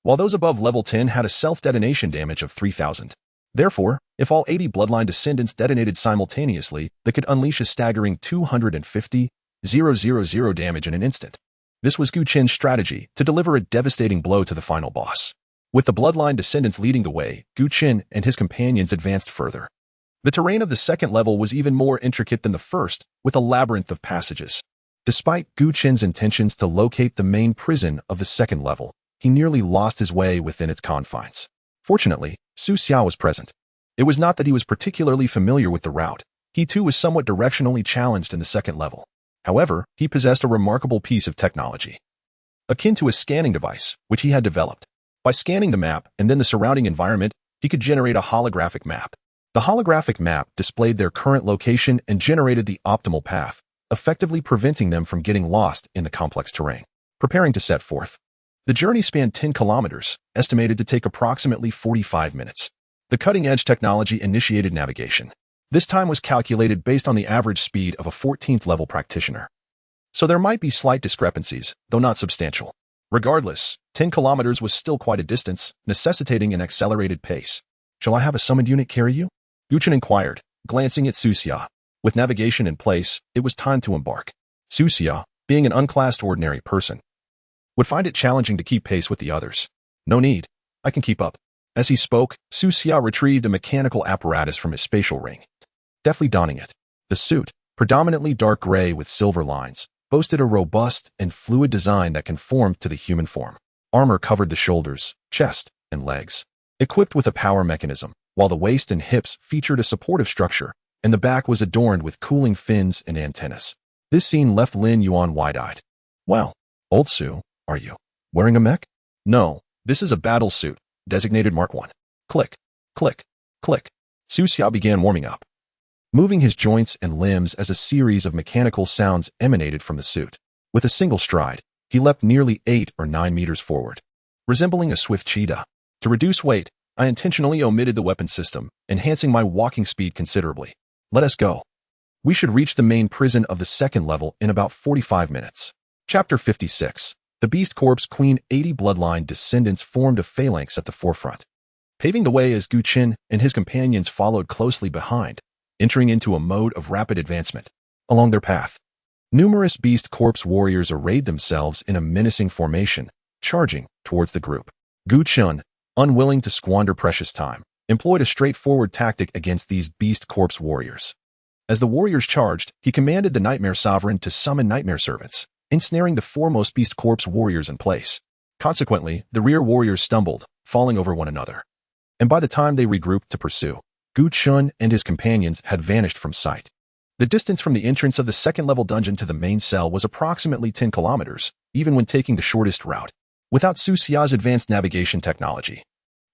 while those above level 10 had a self-detonation damage of 3,000. Therefore, if all 80 bloodline descendants detonated simultaneously, they could unleash a staggering 250,000 damage in an instant. This was Gu Chen's strategy to deliver a devastating blow to the final boss. With the bloodline descendants leading the way, Gu Chen and his companions advanced further. The terrain of the 2nd level was even more intricate than the 1st, with a labyrinth of passages. Despite Gu Chen's intentions to locate the main prison of the 2nd level, he nearly lost his way within its confines. Fortunately, Su Xia was present. It was not that he was particularly familiar with the route. He too was somewhat directionally challenged in the 2nd level. However, he possessed a remarkable piece of technology, akin to a scanning device, which he had developed. By scanning the map and then the surrounding environment, he could generate a holographic map. The holographic map displayed their current location and generated the optimal path, effectively preventing them from getting lost in the complex terrain. Preparing to set forth. The journey spanned 10 kilometers, estimated to take approximately 45 minutes. The cutting-edge technology initiated navigation. This time was calculated based on the average speed of a 14th level practitioner. So there might be slight discrepancies, though not substantial. Regardless, 10 kilometers was still quite a distance, necessitating an accelerated pace. Shall I have a summoned unit carry you? Gu Chen inquired, glancing at Su Xia. With navigation in place, it was time to embark. Su Xia, being an unclassed ordinary person, would find it challenging to keep pace with the others. No need. I can keep up. As he spoke, Su Xia retrieved a mechanical apparatus from his spatial ring, deftly donning it. The suit, predominantly dark gray with silver lines, boasted a robust and fluid design that conformed to the human form. Armor covered the shoulders, chest, and legs, equipped with a power mechanism, while the waist and hips featured a supportive structure, and the back was adorned with cooling fins and antennas. This scene left Lin Yuan wide-eyed. Well, old Su, are you wearing a mech? No, this is a battle suit, designated Mark 1. Click, click, click. Su Xia began warming up, moving his joints and limbs as a series of mechanical sounds emanated from the suit. With a single stride, he leapt nearly 8 or 9 meters forward, resembling a swift cheetah. To reduce weight, I intentionally omitted the weapon system, enhancing my walking speed considerably. Let us go. We should reach the main prison of the second level in about 45 minutes. Chapter 56. The Beast Corp's Queen 80 bloodline descendants formed a phalanx at the forefront, paving the way as Gu Chen and his companions followed closely behind, entering into a mode of rapid advancement. Along their path, numerous Beast Corp's warriors arrayed themselves in a menacing formation, charging towards the group. Gu Chen, unwilling to squander precious time, employed a straightforward tactic against these Beast Corp's warriors. As the warriors charged, he commanded the Nightmare Sovereign to summon nightmare servants, ensnaring the foremost Beast Corp's warriors in place. Consequently, the rear warriors stumbled, falling over one another. And by the time they regrouped to pursue, Gu Chen and his companions had vanished from sight. The distance from the entrance of the second-level dungeon to the main cell was approximately 10 kilometers, even when taking the shortest route. Without Su Xia's advanced navigation technology,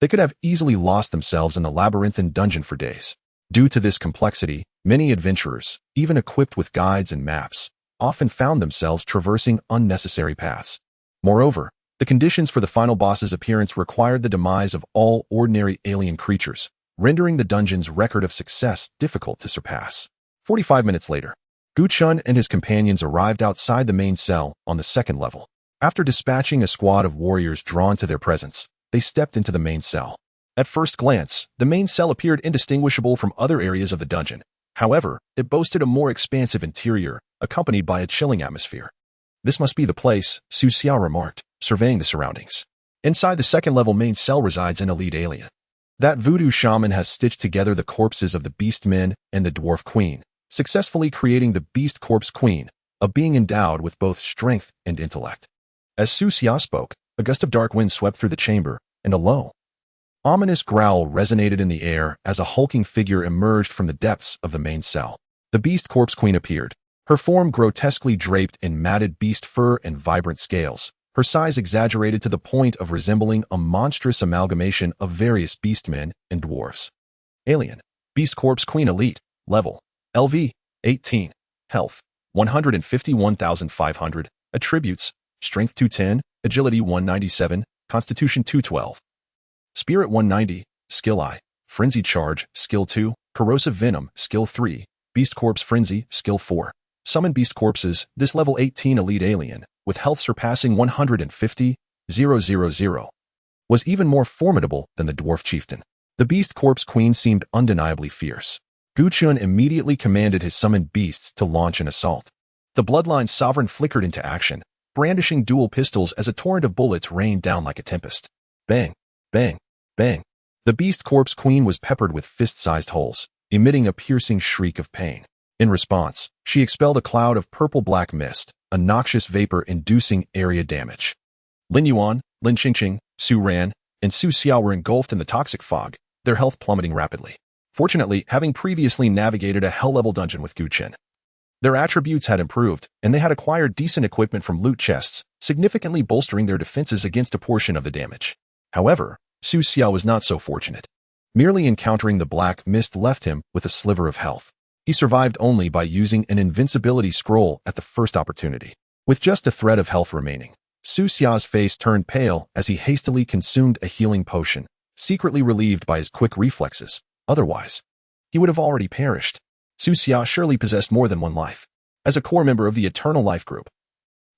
they could have easily lost themselves in the labyrinthine dungeon for days. Due to this complexity, many adventurers, even equipped with guides and maps, often found themselves traversing unnecessary paths. Moreover, the conditions for the final boss's appearance required the demise of all ordinary alien creatures, rendering the dungeon's record of success difficult to surpass. 45 minutes later, Gu Chen and his companions arrived outside the main cell on the second level. After dispatching a squad of warriors drawn to their presence, they stepped into the main cell. At first glance, the main cell appeared indistinguishable from other areas of the dungeon. However, it boasted a more expansive interior, accompanied by a chilling atmosphere. This must be the place, Su Xia remarked, surveying the surroundings. Inside the second-level main cell resides an elite alien. That voodoo shaman has stitched together the corpses of the beast men and the dwarf queen, successfully creating the Beast Corp's Queen, a being endowed with both strength and intellect. As Su Xia spoke, a gust of dark wind swept through the chamber, and a low, ominous growl resonated in the air as a hulking figure emerged from the depths of the main cell. The Beast Corp's Queen appeared, her form grotesquely draped in matted beast fur and vibrant scales, her size exaggerated to the point of resembling a monstrous amalgamation of various beastmen and dwarfs. Alien. Beast Corp's Queen Elite. Level. LV. 18. Health. 151,500. Attributes. Strength 210. Agility 197. Constitution 212. Spirit 190. Skill I. Frenzy Charge. Skill 2. Corrosive Venom. Skill 3. Beast Corpse Frenzy. Skill 4. Summon Beast Corpses. This level 18 elite alien, with health surpassing 150,000, was even more formidable than the dwarf chieftain. The Beast Corp's Queen seemed undeniably fierce. Gu Chen immediately commanded his summoned beasts to launch an assault. The Bloodline Sovereign flickered into action, brandishing dual pistols as a torrent of bullets rained down like a tempest. Bang, bang, bang. The Beast Corp's Queen was peppered with fist-sized holes, emitting a piercing shriek of pain. In response, she expelled a cloud of purple-black mist, a noxious vapor inducing area damage. Lin Yuan, Lin Qingqing, Su Ran, and Su Xiao were engulfed in the toxic fog, their health plummeting rapidly. Fortunately, having previously navigated a hell-level dungeon with Gu Chen, their attributes had improved, and they had acquired decent equipment from loot chests, significantly bolstering their defenses against a portion of the damage. However, Su Xiao was not so fortunate. Merely encountering the black mist left him with a sliver of health. He survived only by using an invincibility scroll at the first opportunity. With just a thread of health remaining, Su Xiao's face turned pale as he hastily consumed a healing potion, secretly relieved by his quick reflexes. Otherwise, he would have already perished. Su Xia surely possessed more than one life. As a core member of the Eternal Life Group,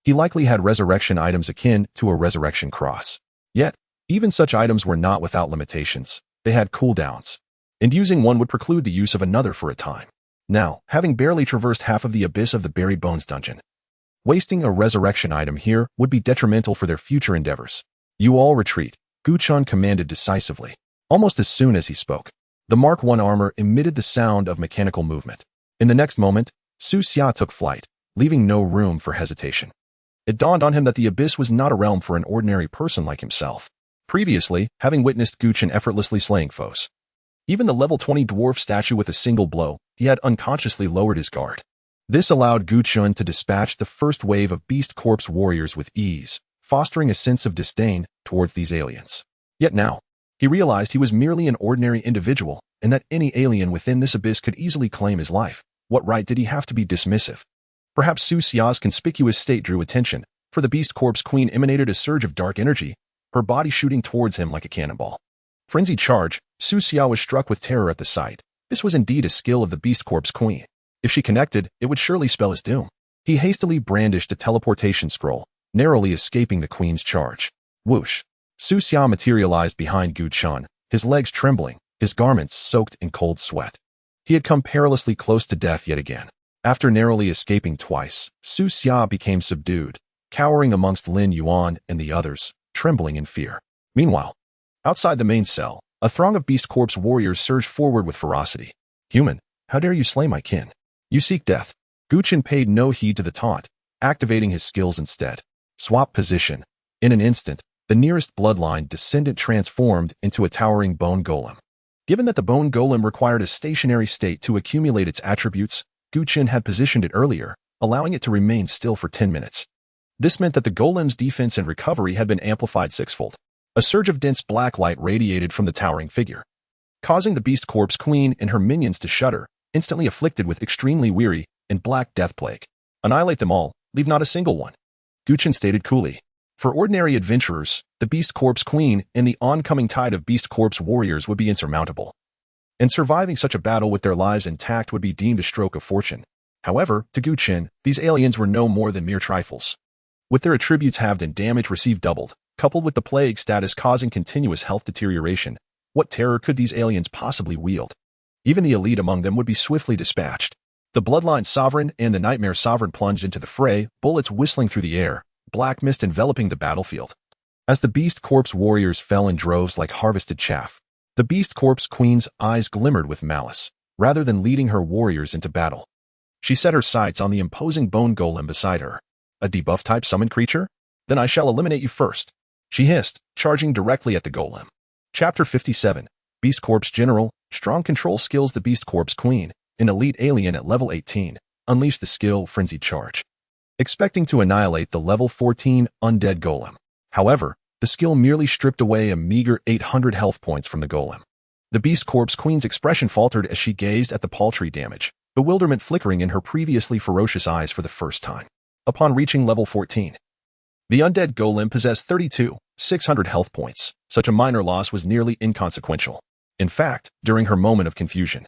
he likely had resurrection items akin to a resurrection cross. Yet, even such items were not without limitations. They had cooldowns, and using one would preclude the use of another for a time. Now, having barely traversed half of the abyss of the Buried Bones dungeon, wasting a resurrection item here would be detrimental for their future endeavors. You all retreat, Gu Chen commanded decisively. Almost as soon as he spoke, the Mark I armor emitted the sound of mechanical movement. In the next moment, Su Xia took flight, leaving no room for hesitation. It dawned on him that the abyss was not a realm for an ordinary person like himself. Previously, having witnessed Gu Chen effortlessly slaying foes, even the level 20 dwarf statue with a single blow, he had unconsciously lowered his guard. This allowed Gu Chen to dispatch the first wave of beast corpse warriors with ease, fostering a sense of disdain towards these aliens. Yet now, he realized he was merely an ordinary individual, and that any alien within this abyss could easily claim his life. What right did he have to be dismissive? Perhaps Su Xia's conspicuous state drew attention, for the beast corpse queen emanated a surge of dark energy, her body shooting towards him like a cannonball. Frenzied charge, Su Xia was struck with terror at the sight. This was indeed a skill of the beast corpse queen. If she connected, it would surely spell his doom. He hastily brandished a teleportation scroll, narrowly escaping the queen's charge. Whoosh! Su Xia materialized behind Gu Chen, his legs trembling, his garments soaked in cold sweat. He had come perilously close to death yet again. After narrowly escaping twice, Su Xia became subdued, cowering amongst Lin Yuan and the others, trembling in fear. Meanwhile, outside the main cell, a throng of beast corpse warriors surged forward with ferocity. Human, how dare you slay my kin? You seek death. Gu Chen paid no heed to the taunt, activating his skills instead. Swap position. In an instant, the nearest bloodline descendant transformed into a towering bone golem. Given that the bone golem required a stationary state to accumulate its attributes, Gu Chen had positioned it earlier, allowing it to remain still for 10 minutes. This meant that the golem's defense and recovery had been amplified sixfold. A surge of dense black light radiated from the towering figure, causing the beast corpse queen and her minions to shudder, instantly afflicted with extremely weary and black death plague. Annihilate them all, leave not a single one. Gu Chen stated coolly. For ordinary adventurers, the beast corpse queen and the oncoming tide of beast corpse warriors would be insurmountable, and surviving such a battle with their lives intact would be deemed a stroke of fortune. However, to Gu Chen, these aliens were no more than mere trifles. With their attributes halved and damage received doubled, coupled with the plague status causing continuous health deterioration, what terror could these aliens possibly wield? Even the elite among them would be swiftly dispatched. The Bloodline Sovereign and the Nightmare Sovereign plunged into the fray, bullets whistling through the air, black mist enveloping the battlefield. As the beast corpse warriors fell in droves like harvested chaff, the beast corpse queen's eyes glimmered with malice. Rather than leading her warriors into battle, she set her sights on the imposing bone golem beside her. A debuff-type summoned creature? Then I shall eliminate you first, she hissed, charging directly at the golem. Chapter 57. Beast Corpse General, strong control skills. The Beast Corpse Queen, an elite alien at level 18, unleashed the skill Frenzied Charge, expecting to annihilate the level 14 undead golem. However, the skill merely stripped away a meager 800 health points from the golem. The Beast Corpse Queen's expression faltered as she gazed at the paltry damage, bewilderment flickering in her previously ferocious eyes for the first time. Upon reaching level 14, the undead golem possessed 600 health points. Such a minor loss was nearly inconsequential. In fact, during her moment of confusion,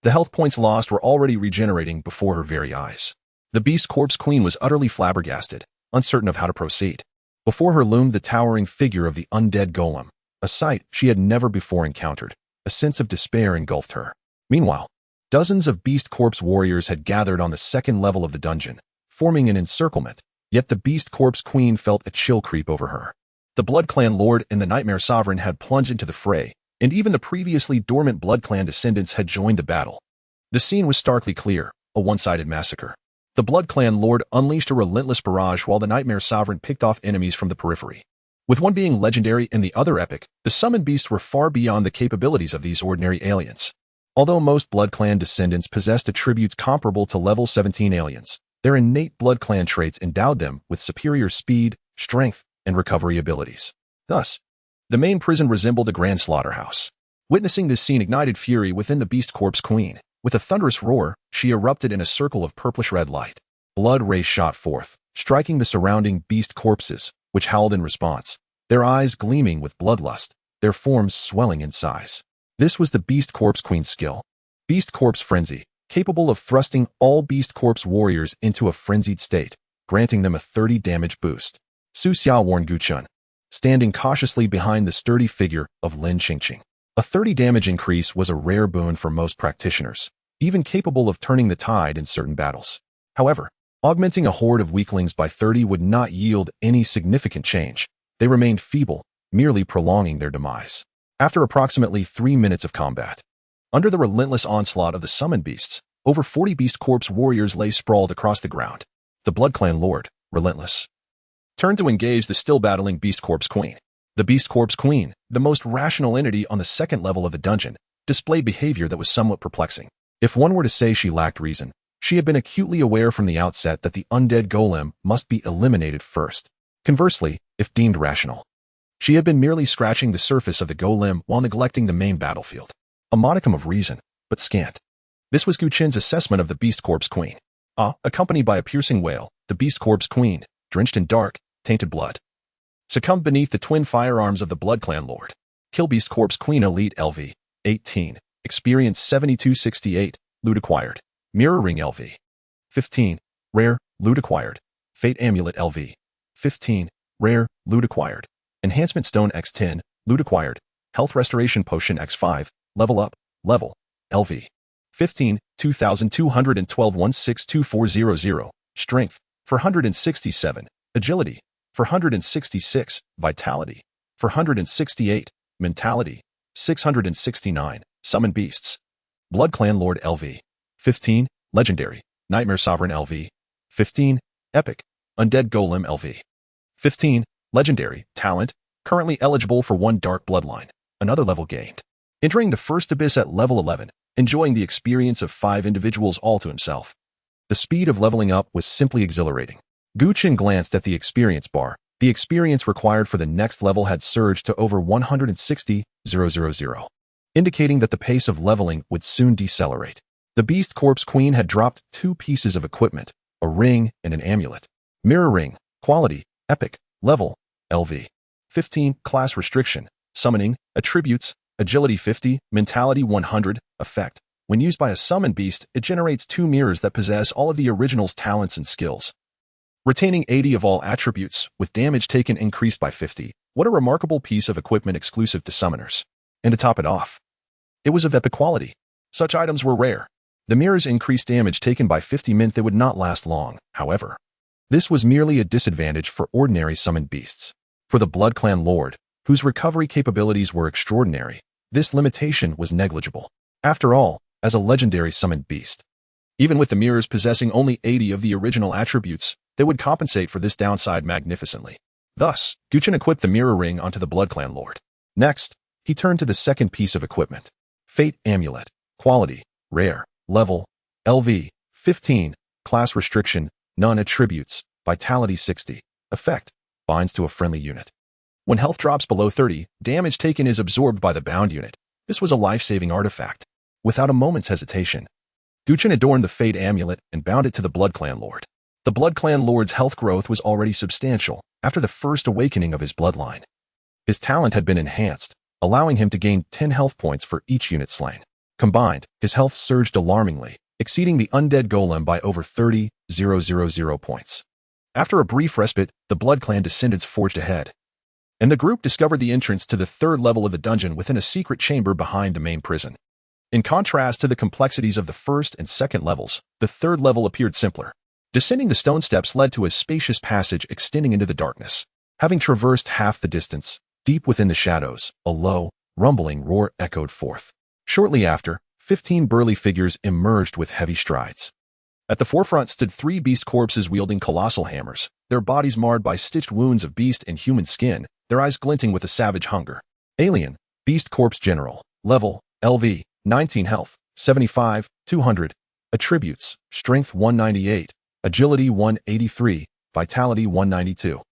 the health points lost were already regenerating before her very eyes. The Beast Corpse Queen was utterly flabbergasted, uncertain of how to proceed. Before her loomed the towering figure of the undead golem, a sight she had never before encountered. A sense of despair engulfed her. Meanwhile, dozens of Beast Corpse warriors had gathered on the second level of the dungeon, forming an encirclement, yet the Beast Corpse Queen felt a chill creep over her. The Blood Clan Lord and the Nightmare Sovereign had plunged into the fray, and even the previously dormant Blood Clan descendants had joined the battle. The scene was starkly clear, a one-sided massacre. The Blood Clan Lord unleashed a relentless barrage while the Nightmare Sovereign picked off enemies from the periphery. With one being legendary and the other epic, the summoned beasts were far beyond the capabilities of these ordinary aliens. Although most Blood Clan descendants possessed attributes comparable to level 17 aliens, their innate Blood Clan traits endowed them with superior speed, strength, and recovery abilities. Thus, the main prison resembled a grand slaughterhouse. Witnessing this scene ignited fury within the Beast Corpse Queen. With a thunderous roar, she erupted in a circle of purplish-red light. Blood rays shot forth, striking the surrounding beast corpses, which howled in response, their eyes gleaming with bloodlust, their forms swelling in size. This was the Beast Corpse Queen's skill. Beast Corpse Frenzy, capable of thrusting all Beast Corpse warriors into a frenzied state, granting them a 30 damage boost. Su Xia Warn Guchun, standing cautiously behind the sturdy figure of Lin Qingqing. A 30 damage increase was a rare boon for most practitioners, even capable of turning the tide in certain battles. However, augmenting a horde of weaklings by 30 would not yield any significant change. They remained feeble, merely prolonging their demise. After approximately 3 minutes of combat, under the relentless onslaught of the summoned beasts, over 40 Beast Corpse warriors lay sprawled across the ground. The Blood Clan Lord, relentless, turned to engage the still battling Beast Corpse Queen. The Beast Corpse Queen, the most rational entity on the second level of the dungeon, displayed behavior that was somewhat perplexing. If one were to say she lacked reason, she had been acutely aware from the outset that the undead golem must be eliminated first. Conversely, if deemed rational, she had been merely scratching the surface of the golem while neglecting the main battlefield. A modicum of reason, but scant. This was Gu Chen's assessment of the Beast Corpse Queen. Accompanied by a piercing wail, the Beast Corpse Queen, drenched in dark, tainted blood, succumbed beneath the twin firearms of the Blood Clan Lord. Kill Beast Corpse Queen Elite LV, 18, Experience 7268, Loot acquired. Mirror Ring LV, 15, Rare, Loot acquired. Fate Amulet LV, 15, Rare, Loot acquired. Enhancement Stone X10, Loot acquired. Health Restoration Potion X5, Level Up, Level, LV, 15, 2212 162400, Strength, 467, Agility, 466, Vitality, 468, Mentality, 669, Summon Beasts. Blood Clan Lord LV, 15, Legendary, Nightmare Sovereign LV, 15, Epic, Undead Golem LV, 15, Legendary, Talent, currently eligible for 1 Dark Bloodline, another level gained. Entering the first abyss at level 11, enjoying the experience of 5 individuals all to himself. The speed of leveling up was simply exhilarating. Gu Chen glanced at the experience bar. The experience required for the next level had surged to over 160,000, indicating that the pace of leveling would soon decelerate. The Beast Corpse Queen had dropped 2 pieces of equipment, a ring and an amulet. Mirror Ring, Quality, Epic, Level, LV. 15, Class Restriction, Summoning, Attributes, Agility 50, Mentality 100, Effect. When used by a summoned beast, it generates 2 mirrors that possess all of the original's talents and skills, retaining 80 of all attributes, with damage taken increased by 50. What a remarkable piece of equipment exclusive to summoners. And to top it off, it was of epic quality. Such items were rare. The mirrors' increased damage taken by 50 meant they would not last long, however. This was merely a disadvantage for ordinary summoned beasts. For the Blood Clan Lord, whose recovery capabilities were extraordinary, this limitation was negligible. After all, as a legendary summoned beast, even with the mirrors possessing only 80 of the original attributes, they would compensate for this downside magnificently. Thus, Gu Chen equipped the mirror ring onto the Blood Clan Lord. Next, he turned to the second piece of equipment. Fate Amulet, Quality, Rare, Level, LV, 15, Class Restriction, None Attributes, Vitality 60, Effect, binds to a friendly unit. When health drops below 30, damage taken is absorbed by the bound unit. This was a life-saving artifact. Without a moment's hesitation, Gu Chen adorned the Fate Amulet and bound it to the Blood Clan Lord. The Blood Clan Lord's health growth was already substantial after the first awakening of his bloodline. His talent had been enhanced, allowing him to gain 10 health points for each unit slain. Combined, his health surged alarmingly, exceeding the undead golem by over 30,000 points. After a brief respite, the Blood Clan descendants forged ahead, and the group discovered the entrance to the 3rd level of the dungeon within a secret chamber behind the main prison. In contrast to the complexities of the 1st and 2nd levels, the 3rd level appeared simpler. Descending the stone steps led to a spacious passage extending into the darkness. Having traversed half the distance, deep within the shadows, a low, rumbling roar echoed forth. Shortly after, 15 burly figures emerged with heavy strides. At the forefront stood 3 beast corpses wielding colossal hammers, their bodies marred by stitched wounds of beast and human skin, their eyes glinting with a savage hunger. Alien, Beast Corpse General, Level, LV, 19 Health, 75, 200. Attributes, Strength 198, Agility 183, Vitality 192.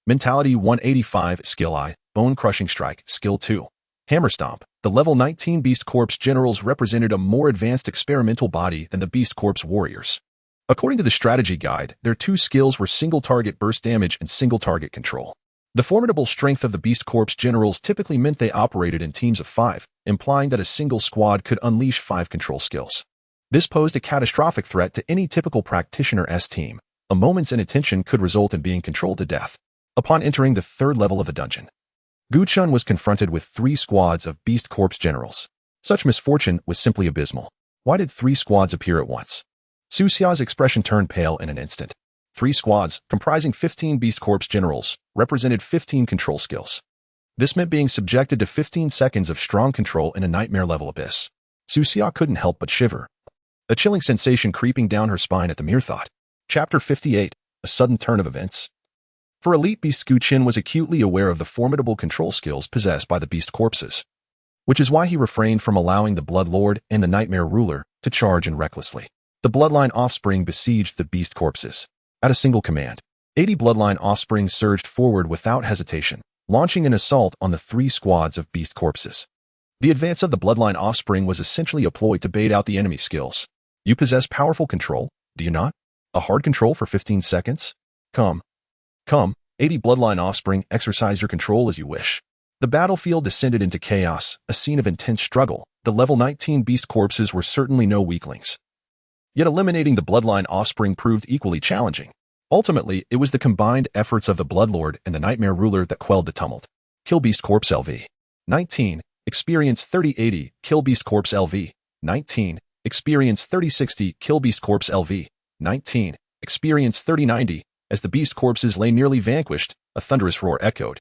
Mentality 185, Skill I, Bone Crushing Strike, Skill 2. Hammer Stomp. The level 19 Beast Corpse Generals represented a more advanced experimental body than the Beast Corpse Warriors. According to the strategy guide, their 2 skills were single target burst damage and single target control. The formidable strength of the Beast Corps generals typically meant they operated in teams of 5, implying that a single squad could unleash 5 control skills. This posed a catastrophic threat to any typical practitioner-S team. A moment's inattention could result in being controlled to death. Upon entering the 3rd level of the dungeon, Chen was confronted with 3 squads of Beast Corps generals. Such misfortune was simply abysmal. Why did 3 squads appear at once? Su Xia's expression turned pale in an instant. 3 squads, comprising 15 Beast Corps generals, represented 15 control skills. This meant being subjected to 15 seconds of strong control in a nightmare-level abyss. Su Xia couldn't help but shiver, a chilling sensation creeping down her spine at the mere thought. Chapter 58, A Sudden Turn of Events. For Elite Beast, Chen was acutely aware of the formidable control skills possessed by the Beast Corpses, which is why he refrained from allowing the Blood Lord and the Nightmare Ruler to charge in recklessly. The Bloodline offspring besieged the Beast Corpses. At a single command, 80 Bloodline offspring surged forward without hesitation, launching an assault on the 3 squads of Beast Corpses. The advance of the Bloodline offspring was essentially a ploy to bait out the enemy skills. You possess powerful control, do you not? A hard control for 15 seconds? Come, 80 Bloodline offspring, exercise your control as you wish. The battlefield descended into chaos, a scene of intense struggle. The level 19 Beast Corpses were certainly no weaklings. Yet eliminating the Bloodline offspring proved equally challenging. Ultimately, it was the combined efforts of the Bloodlord and the Nightmare Ruler that quelled the tumult. Kill Beast Corps LV. 19. Experience 3080. Kill Beast Corps LV. 19. Experience 3060. Kill Beast Corps LV. 19. Experience 3090. As the Beast Corpses lay nearly vanquished, a thunderous roar echoed,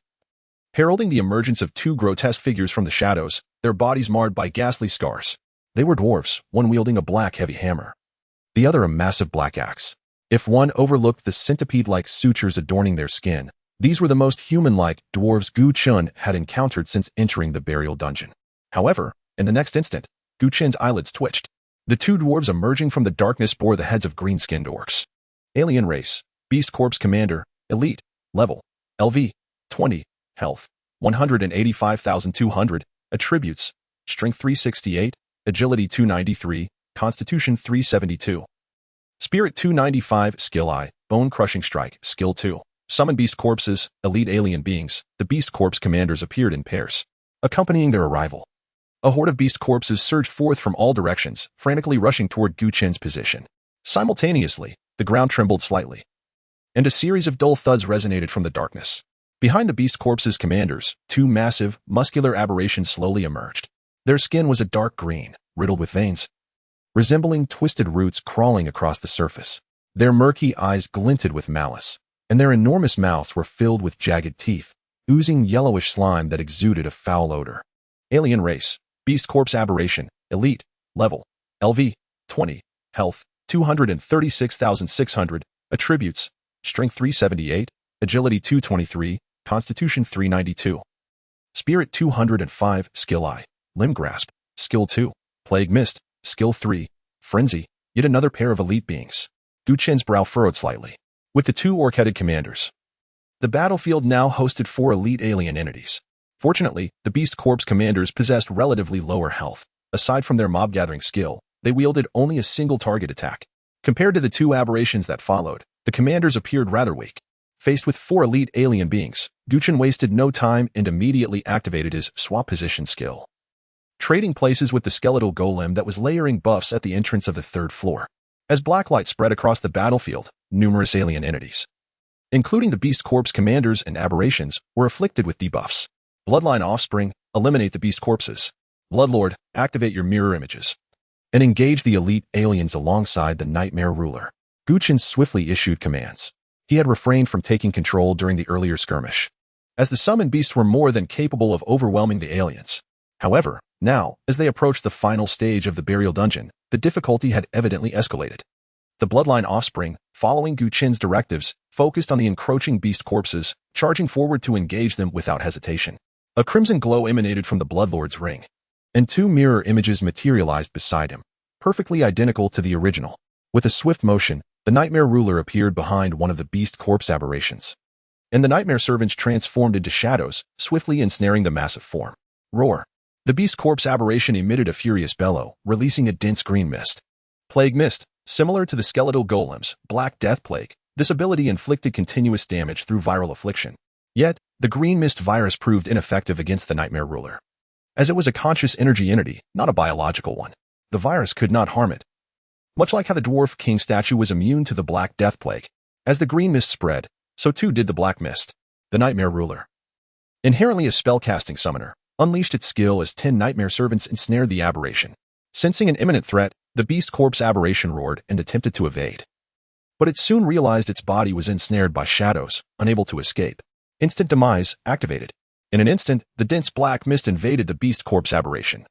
heralding the emergence of 2 grotesque figures from the shadows, their bodies marred by ghastly scars. They were dwarves, one wielding a black heavy hammer, the other a massive black axe. If one overlooked the centipede-like sutures adorning their skin, these were the most human-like dwarves Chen had encountered since entering the burial dungeon. However, in the next instant, Chen's eyelids twitched. The 2 dwarves emerging from the darkness bore the heads of green-skinned orcs. Alien race, Beast Corps Commander, Elite, Level, LV, 20, Health, 185,200, Attributes, Strength 368, Agility 293, Constitution 372. Spirit 295, Skill I, Bone Crushing Strike, Skill 2. Summon Beast Corpses, Elite Alien Beings. The Beast Corps commanders appeared in pairs, accompanying their arrival. A horde of Beast Corpses surged forth from all directions, frantically rushing toward Chen's position. Simultaneously, the ground trembled slightly, and a series of dull thuds resonated from the darkness. Behind the Beast Corpses' commanders, 2 massive, muscular aberrations slowly emerged. Their skin was a dark green, riddled with veins, resembling twisted roots crawling across the surface. Their murky eyes glinted with malice, and their enormous mouths were filled with jagged teeth, oozing yellowish slime that exuded a foul odor. Alien race, Beast Corps Aberration, Elite, Level, LV, 20, Health, 236,600, Attributes, Strength 378, Agility 223, Constitution 392. Spirit 205, Skill I, Limb Grasp, Skill 2, Plague Mist, Skill 3, Frenzy, yet another pair of elite beings. Chen's brow furrowed slightly. With the 2 orc-headed commanders, the battlefield now hosted 4 elite alien entities. Fortunately, the Beast Corps commanders possessed relatively lower health. Aside from their mob-gathering skill, they wielded only a single target attack. Compared to the 2 aberrations that followed, the commanders appeared rather weak. Faced with 4 elite alien beings, Chen wasted no time and immediately activated his swap position skill, trading places with the skeletal golem that was layering buffs at the entrance of the 3rd floor. As black light spread across the battlefield, numerous alien entities, including the Beast Corps commanders and aberrations, were afflicted with debuffs. Bloodline offspring, eliminate the Beast Corpses. Bloodlord, activate your mirror images, and engage the elite aliens alongside the Nightmare Ruler. Chen swiftly issued commands. He had refrained from taking control during the earlier skirmish, as the summoned beasts were more than capable of overwhelming the aliens. However, now, as they approached the final stage of the burial dungeon, the difficulty had evidently escalated. The Bloodline offspring, following Chen's directives, focused on the encroaching Beast Corpses, charging forward to engage them without hesitation. A crimson glow emanated from the Bloodlord's ring, and 2 mirror images materialized beside him, perfectly identical to the original. With a swift motion, the Nightmare Ruler appeared behind one of the Beast Corps aberrations, and the Nightmare Servants transformed into shadows, swiftly ensnaring the massive form. Roar. The Beast Corps aberration emitted a furious bellow, releasing a dense green mist. Plague Mist. Similar to the skeletal golem's Black Death Plague, this ability inflicted continuous damage through viral affliction. Yet, the green mist virus proved ineffective against the nightmare ruler. As it was a conscious energy entity, not a biological one, the virus could not harm it. Much like how the dwarf king statue was immune to the Black Death Plague, as the green mist spread, so too did the black mist. The nightmare ruler, inherently a spellcasting summoner, unleashed its skill as 10 nightmare servants ensnared the aberration. Sensing an imminent threat, the beast corpse aberration roared and attempted to evade. But it soon realized its body was ensnared by shadows, unable to escape. Instant demise activated. In an instant, the dense black mist invaded the beast corpse aberration,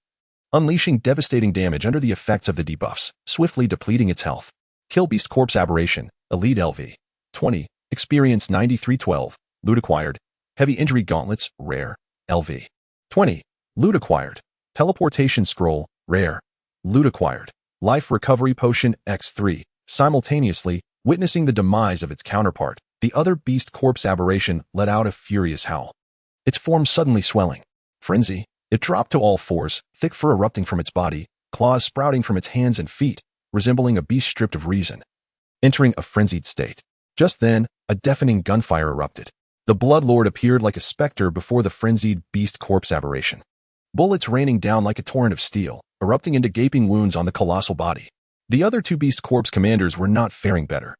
unleashing devastating damage under the effects of the debuffs, swiftly depleting its health. Kill beast corpse aberration, elite LV. 20, experience 9312, loot acquired. Heavy injury gauntlets, rare, LV. 20, loot acquired. Teleportation scroll, rare, loot acquired. Life recovery potion X3, simultaneously, witnessing the demise of its counterpart, the other beast corpse aberration let out a furious howl. Its form suddenly swelling. Frenzy. It dropped to all fours, thick fur erupting from its body, claws sprouting from its hands and feet, resembling a beast stripped of reason, entering a frenzied state. Just then, a deafening gunfire erupted. The Bloodlord appeared like a specter before the frenzied beast corpse aberration. Bullets raining down like a torrent of steel, erupting into gaping wounds on the colossal body. The other 2 beast corpse commanders were not faring better,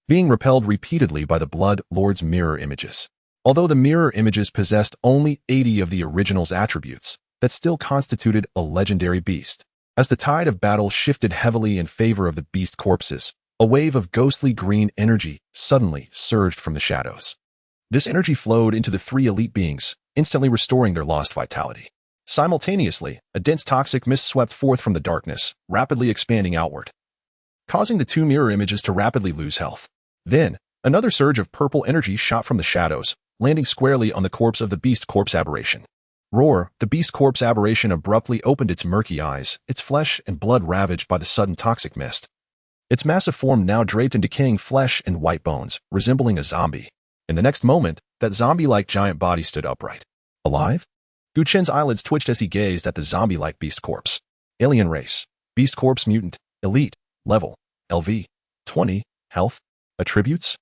being repelled repeatedly by the Blood Lord's mirror images. Although the mirror images possessed only 80 of the original's attributes, that still constituted a legendary beast. As the tide of battle shifted heavily in favor of the beast corpses, a wave of ghostly green energy suddenly surged from the shadows. This energy flowed into the 3 elite beings, instantly restoring their lost vitality. Simultaneously, a dense toxic mist swept forth from the darkness, rapidly expanding outward, causing the 2 mirror images to rapidly lose health. Then, another surge of purple energy shot from the shadows, landing squarely on the corpse of the beast corpse aberration. Roar, the beast corpse aberration abruptly opened its murky eyes, its flesh and blood ravaged by the sudden toxic mist. Its massive form now draped in decaying flesh and white bones, resembling a zombie. In the next moment, that zombie-like giant body stood upright. Alive? Chen's eyelids twitched as he gazed at the zombie-like beast corpse. Alien race. Beast corpse mutant. Elite. Level. LV. 20. Health. Attributes.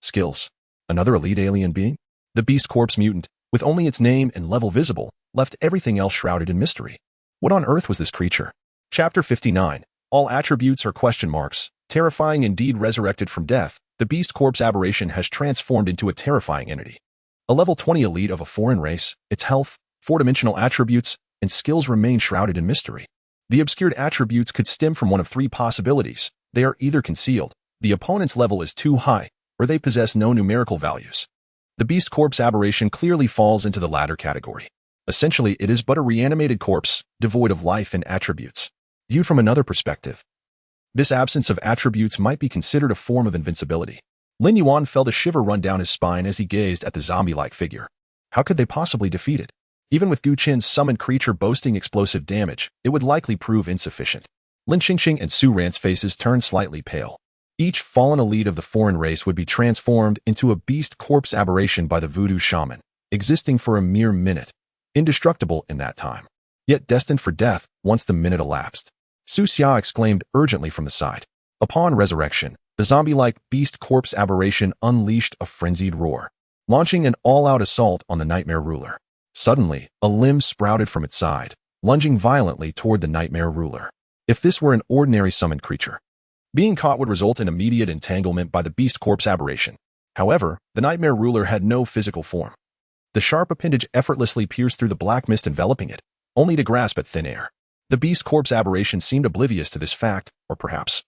Skills. Another elite alien being? The beast corpse mutant, with only its name and level visible, left everything else shrouded in mystery. What on earth was this creature? Chapter 59. All attributes are question marks. Terrifying indeed. Resurrected from death, the beast corpse aberration has transformed into a terrifying entity. A level 20 elite of a foreign race, its health, 4-dimensional attributes, and skills remain shrouded in mystery. The obscured attributes could stem from one of 3 possibilities. They are either concealed, the opponent's level is too high, or they possess no numerical values. The beast corpse aberration clearly falls into the latter category. Essentially, it is but a reanimated corpse, devoid of life and attributes. Viewed from another perspective, this absence of attributes might be considered a form of invincibility. Lin Yuan felt a shiver run down his spine as he gazed at the zombie-like figure. How could they possibly defeat it? Even with Chen's summoned creature boasting explosive damage, it would likely prove insufficient. Lin Qingqing and Su Ran's faces turned slightly pale. Each fallen elite of the foreign race would be transformed into a beast corpse aberration by the voodoo shaman, existing for a mere minute, indestructible in that time, yet destined for death once the minute elapsed. Su Xia exclaimed urgently from the side. Upon resurrection, the zombie-like beast corpse aberration unleashed a frenzied roar, launching an all-out assault on the nightmare ruler. Suddenly, a limb sprouted from its side, lunging violently toward the nightmare ruler. If this were an ordinary summoned creature, being caught would result in immediate entanglement by the beast corpse aberration. However, the nightmare ruler had no physical form. The sharp appendage effortlessly pierced through the black mist enveloping it, only to grasp at thin air. The beast corpse aberration seemed oblivious to this fact, or perhaps,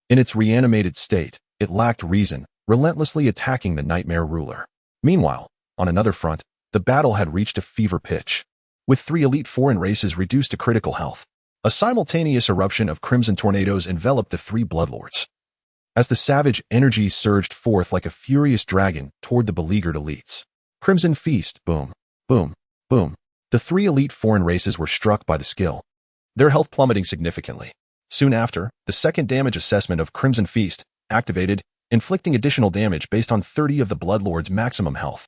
in its reanimated state, it lacked reason, relentlessly attacking the nightmare ruler. Meanwhile, on another front, the battle had reached a fever pitch, with 3 elite foreign races reduced to critical health. A simultaneous eruption of crimson tornadoes enveloped the 3 bloodlords, as the savage energy surged forth like a furious dragon toward the beleaguered elites. Crimson feast, boom, boom, boom. The 3 elite foreign races were struck by the skill, their health plummeting significantly. Soon after, the second damage assessment of Crimson Feast activated, inflicting additional damage based on 30 of the bloodlord's maximum health,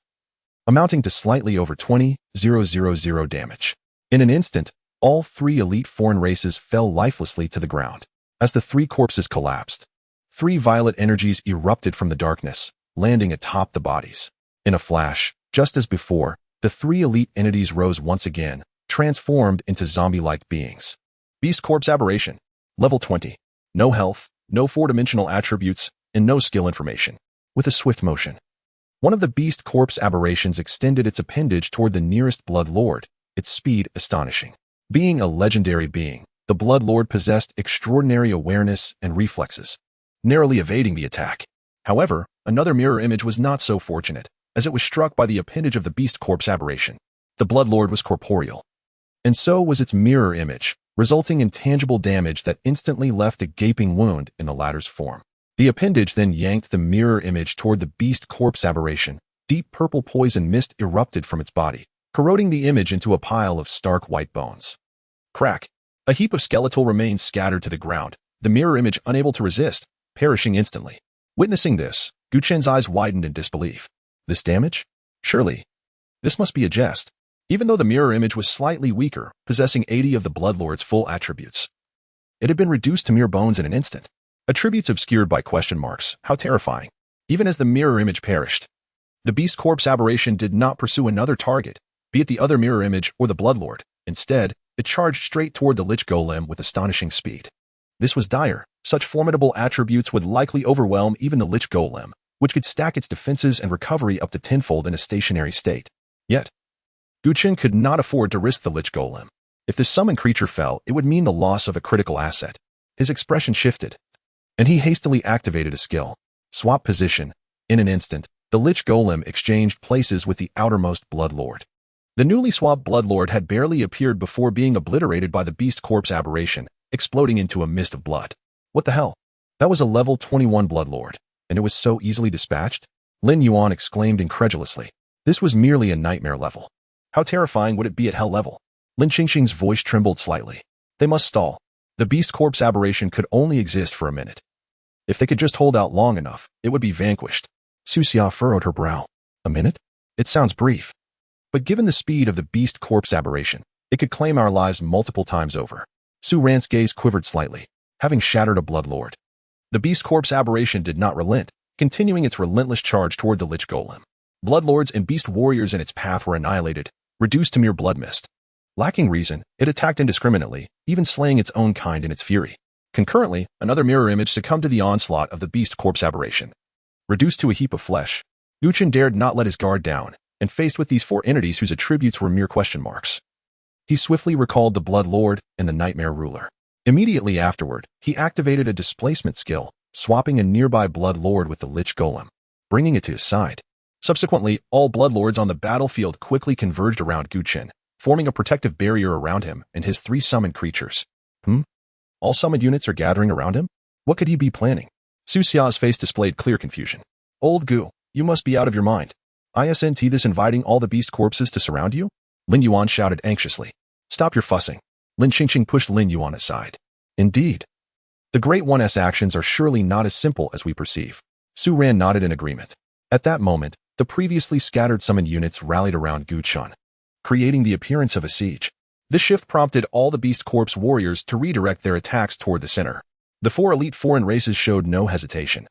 amounting to slightly over 20,000 damage. In an instant, all 3 elite foreign races fell lifelessly to the ground. As the 3 corpses collapsed, 3 violet energies erupted from the darkness, landing atop the bodies. In a flash, Just as before, the three elite entities rose once again, transformed into zombie-like beings. Beast Corpse Aberration. Level 20. No health, no four-dimensional attributes, and no skill information. With a swift motion, one of the Beast Corpse aberrations extended its appendage toward the nearest Blood Lord, its speed astonishing. Being a legendary being, the Blood Lord possessed extraordinary awareness and reflexes, narrowly evading the attack. However, another mirror image was not so fortunate, as it was struck by the appendage of the Beast Corpse aberration. The Blood Lord was corporeal, and so was its mirror image, resulting in tangible damage that instantly left a gaping wound in the latter's form. The appendage then yanked the mirror image toward the Beast Corpse aberration. Deep purple poison mist erupted from its body, corroding the image into a pile of stark white bones. Crack! A heap of skeletal remains scattered to the ground, the mirror image unable to resist, perishing instantly. Witnessing this, Guchen's eyes widened in disbelief. This damage? Surely. This must be a jest. Even though the mirror image was slightly weaker, possessing 80 of the Bloodlord's full attributes, it had been reduced to mere bones in an instant. Attributes obscured by question marks. How terrifying. Even as the mirror image perished, the Beast Corpse aberration did not pursue another target, be it the other mirror image or the Bloodlord. Instead, it charged straight toward the Lich Golem with astonishing speed. This was dire. Such formidable attributes would likely overwhelm even the Lich Golem, which could stack its defenses and recovery up to tenfold in a stationary state. Yet, Guchen could not afford to risk the Lich Golem. If this summoned creature fell, it would mean the loss of a critical asset. His expression shifted, and he hastily activated a skill. Swap position. In an instant, the Lich Golem exchanged places with the outermost Bloodlord. The newly swapped Bloodlord had barely appeared before being obliterated by the Beast Corpse aberration, exploding into a mist of blood. What the hell? That was a level 21 Bloodlord, and it was so easily dispatched? Lin Yuan exclaimed incredulously. This was merely a nightmare level. How terrifying would it be at hell level? Lin Qingxing's voice trembled slightly. They must stall. The Beast Corpse aberration could only exist for a minute. If they could just hold out long enough, it would be vanquished. Su Xia furrowed her brow. A minute? It sounds brief. But given the speed of the Beast Corpse aberration, it could claim our lives multiple times over. Su Ran's gaze quivered slightly, having shattered a Bloodlord. The Beast Corpse aberration did not relent, continuing its relentless charge toward the Lich Golem. Bloodlords and Beast Warriors in its path were annihilated, reduced to mere blood mist. Lacking reason, it attacked indiscriminately, even slaying its own kind in its fury. Concurrently, another mirror image succumbed to the onslaught of the Beast Corpse aberration. Reduced to a heap of flesh, Guchen dared not let his guard down, and faced with these four entities whose attributes were mere question marks, he swiftly recalled the Blood Lord and the Nightmare Ruler. Immediately afterward, he activated a displacement skill, swapping a nearby Blood Lord with the Lich Golem, bringing it to his side. Subsequently, all Bloodlords on the battlefield quickly converged around Guchen, forming a protective barrier around him and his three summoned creatures. All summoned units are gathering around him? What could he be planning? Su Xia's face displayed clear confusion. Old Gu, you must be out of your mind. Isn't this inviting all the beast corpses to surround you? Lin Yuan shouted anxiously. Stop your fussing. Lin Qingxing pushed Lin Yuan aside. Indeed. The Great One's actions are surely not as simple as we perceive. Su Ran nodded in agreement. At that moment, the previously scattered summoned units rallied around Guchen, creating the appearance of a siege. This shift prompted all the Beast Corpse warriors to redirect their attacks toward the center. The four elite foreign races showed no hesitation,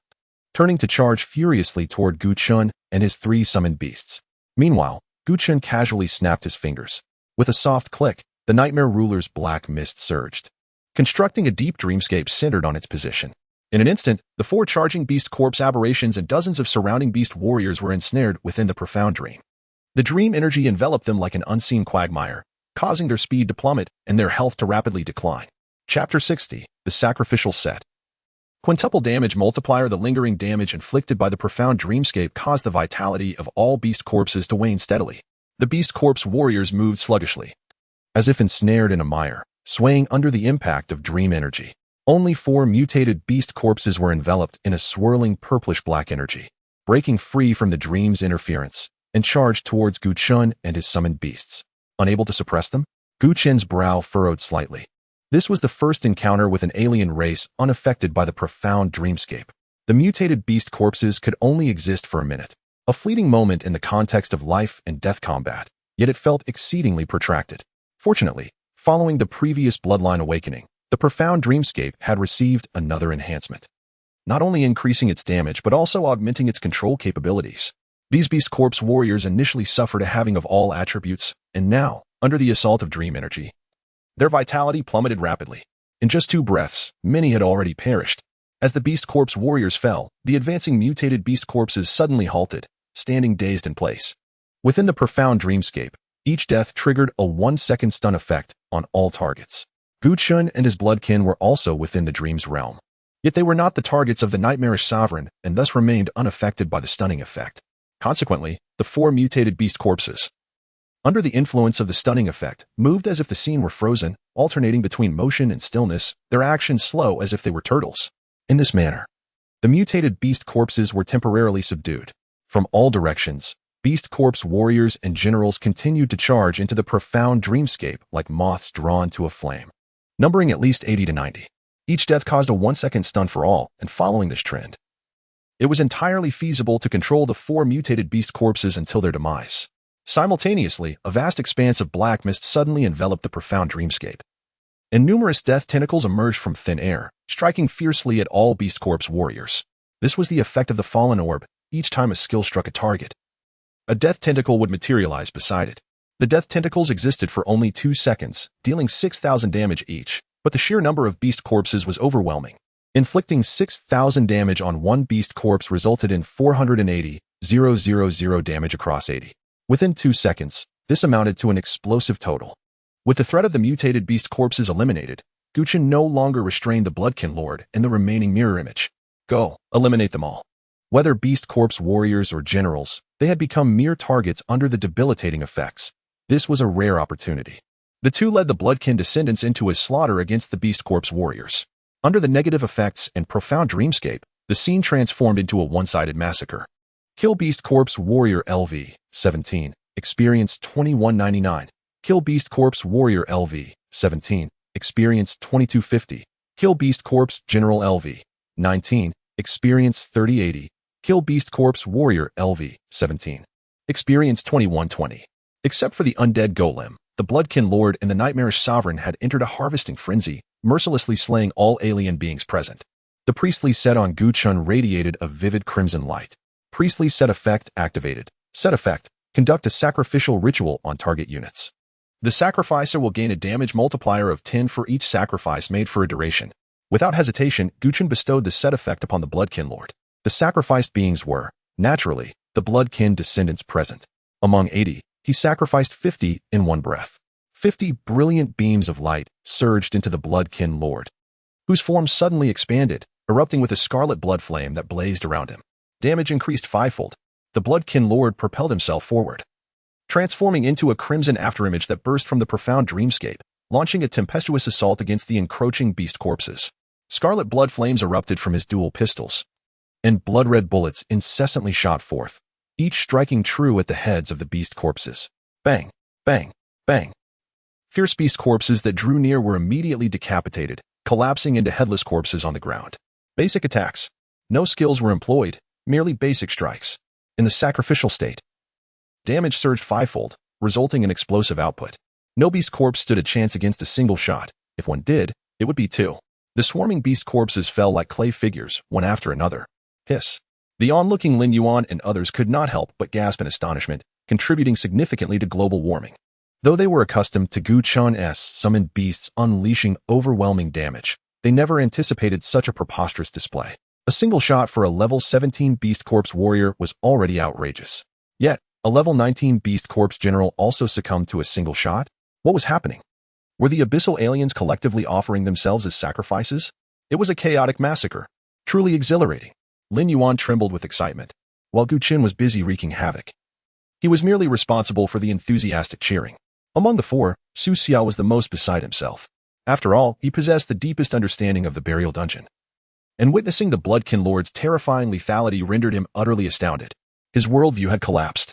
turning to charge furiously toward Guchen and his three summoned beasts. Meanwhile, Guchen casually snapped his fingers. With a soft click, the Nightmare Ruler's black mist surged, constructing a deep dreamscape centered on its position. In an instant, the four charging Beast Corpse aberrations and dozens of surrounding beast warriors were ensnared within the profound dream. The dream energy enveloped them like an unseen quagmire, causing their speed to plummet and their health to rapidly decline. Chapter 60, The Sacrificial Set. Quintuple damage multiplier. The lingering damage inflicted by the profound dreamscape caused the vitality of all beast corpses to wane steadily. The Beast Corpse warriors moved sluggishly, as if ensnared in a mire, swaying under the impact of dream energy. Only four mutated beast corpses were enveloped in a swirling purplish-black energy, breaking free from the dream's interference, and charged towards Guchen and his summoned beasts. Unable to suppress them, Guchen's brow furrowed slightly. This was the first encounter with an alien race unaffected by the profound dreamscape. The mutated beast corpses could only exist for a minute, a fleeting moment in the context of life and death combat, yet it felt exceedingly protracted. Fortunately, following the previous bloodline awakening, the profound dreamscape had received another enhancement, not only increasing its damage but also augmenting its control capabilities. These beast corpse warriors initially suffered a halving of all attributes, and now, under the assault of dream energy, their vitality plummeted rapidly. In just 2 breaths, many had already perished. As the beast corpse warriors fell, the advancing mutated beast corpses suddenly halted, standing dazed in place. Within the profound dreamscape, each death triggered a 1-second stun effect on all targets. Chen and his bloodkin were also within the dream's realm. Yet they were not the targets of the nightmarish sovereign and thus remained unaffected by the stunning effect. Consequently, the 4 mutated beast corpses, under the influence of the stunning effect, moved as if the scene were frozen, alternating between motion and stillness, their actions slow as if they were turtles. In this manner, the mutated beast corpses were temporarily subdued. From all directions, beast corpse warriors and generals continued to charge into the profound dreamscape like moths drawn to a flame, numbering at least 80 to 90. Each death caused a 1-second stun for all, and following this trend, it was entirely feasible to control the 4 mutated beast corpses until their demise. Simultaneously, a vast expanse of black mist suddenly enveloped the profound dreamscape, and numerous death tentacles emerged from thin air, striking fiercely at all beast corpse warriors. This was the effect of the fallen orb. Each time a skill struck a target, a death tentacle would materialize beside it. The death tentacles existed for only 2 seconds, dealing 6,000 damage each, but the sheer number of beast corpses was overwhelming. Inflicting 6,000 damage on 1 beast corpse resulted in 480,000 damage across 80. Within 2 seconds, this amounted to an explosive total. With the threat of the mutated beast corpses eliminated, Chen no longer restrained the Bloodkin Lord and the remaining mirror image. Go, eliminate them all. Whether beast corpse warriors or generals, they had become mere targets under the debilitating effects. This was a rare opportunity. The two led the Bloodkin descendants into a slaughter against the beast corpse warriors. Under the negative effects and profound dreamscape, the scene transformed into a one-sided massacre. Kill beast corpse warrior LV, 17, experience 2199. Kill beast corpse warrior LV, 17, experience 2250. Kill beast corpse general LV, 19, experience 3080. Kill beast corpse warrior LV, 17, experience 2120. Except for the undead golem, the Bloodkin Lord and the nightmarish sovereign had entered a harvesting frenzy, mercilessly slaying all alien beings present. The priestly set on Chen radiated a vivid crimson light. Priestly set effect activated. Set effect, conduct a sacrificial ritual on target units. The sacrificer will gain a damage multiplier of 10 for each sacrifice made for a duration. Without hesitation, Chen bestowed the set effect upon the Bloodkin Lord. The sacrificed beings were, naturally, the Bloodkin descendants present. Among 80, he sacrificed 50 in one breath. 50 brilliant beams of light surged into the Bloodkin Lord, whose form suddenly expanded, erupting with a scarlet blood flame that blazed around him. Damage increased 5-fold. The Bloodkin Lord propelled himself forward, transforming into a crimson afterimage that burst from the profound dreamscape, launching a tempestuous assault against the encroaching beast corpses. Scarlet blood flames erupted from his dual pistols, and blood-red bullets incessantly shot forth, each striking true at the heads of the beast corpses. Bang, bang, bang. Fierce beast corpses that drew near were immediately decapitated, collapsing into headless corpses on the ground. Basic attacks. No skills were employed, merely basic strikes. In the sacrificial state, damage surged 5-fold, resulting in explosive output. No beast corpse stood a chance against a single shot. If one did, it would be 2. The swarming beast corpses fell like clay figures, one after another. Hiss. The onlooking Lin Yuan and others could not help but gasp in astonishment, contributing significantly to global warming. Though they were accustomed to Chen's summoned beasts unleashing overwhelming damage, they never anticipated such a preposterous display. A single shot for a level 17 beast corpse warrior was already outrageous. Yet, a level 19 beast corpse general also succumbed to a single shot? What was happening? Were the abyssal aliens collectively offering themselves as sacrifices? It was a chaotic massacre, truly exhilarating. Lin Yuan trembled with excitement, while Chen was busy wreaking havoc. He was merely responsible for the enthusiastic cheering. Among the 4, Su Xiao was the most beside himself. After all, he possessed the deepest understanding of the burial dungeon, and witnessing the Bloodkin Lord's terrifying lethality rendered him utterly astounded. His worldview had collapsed.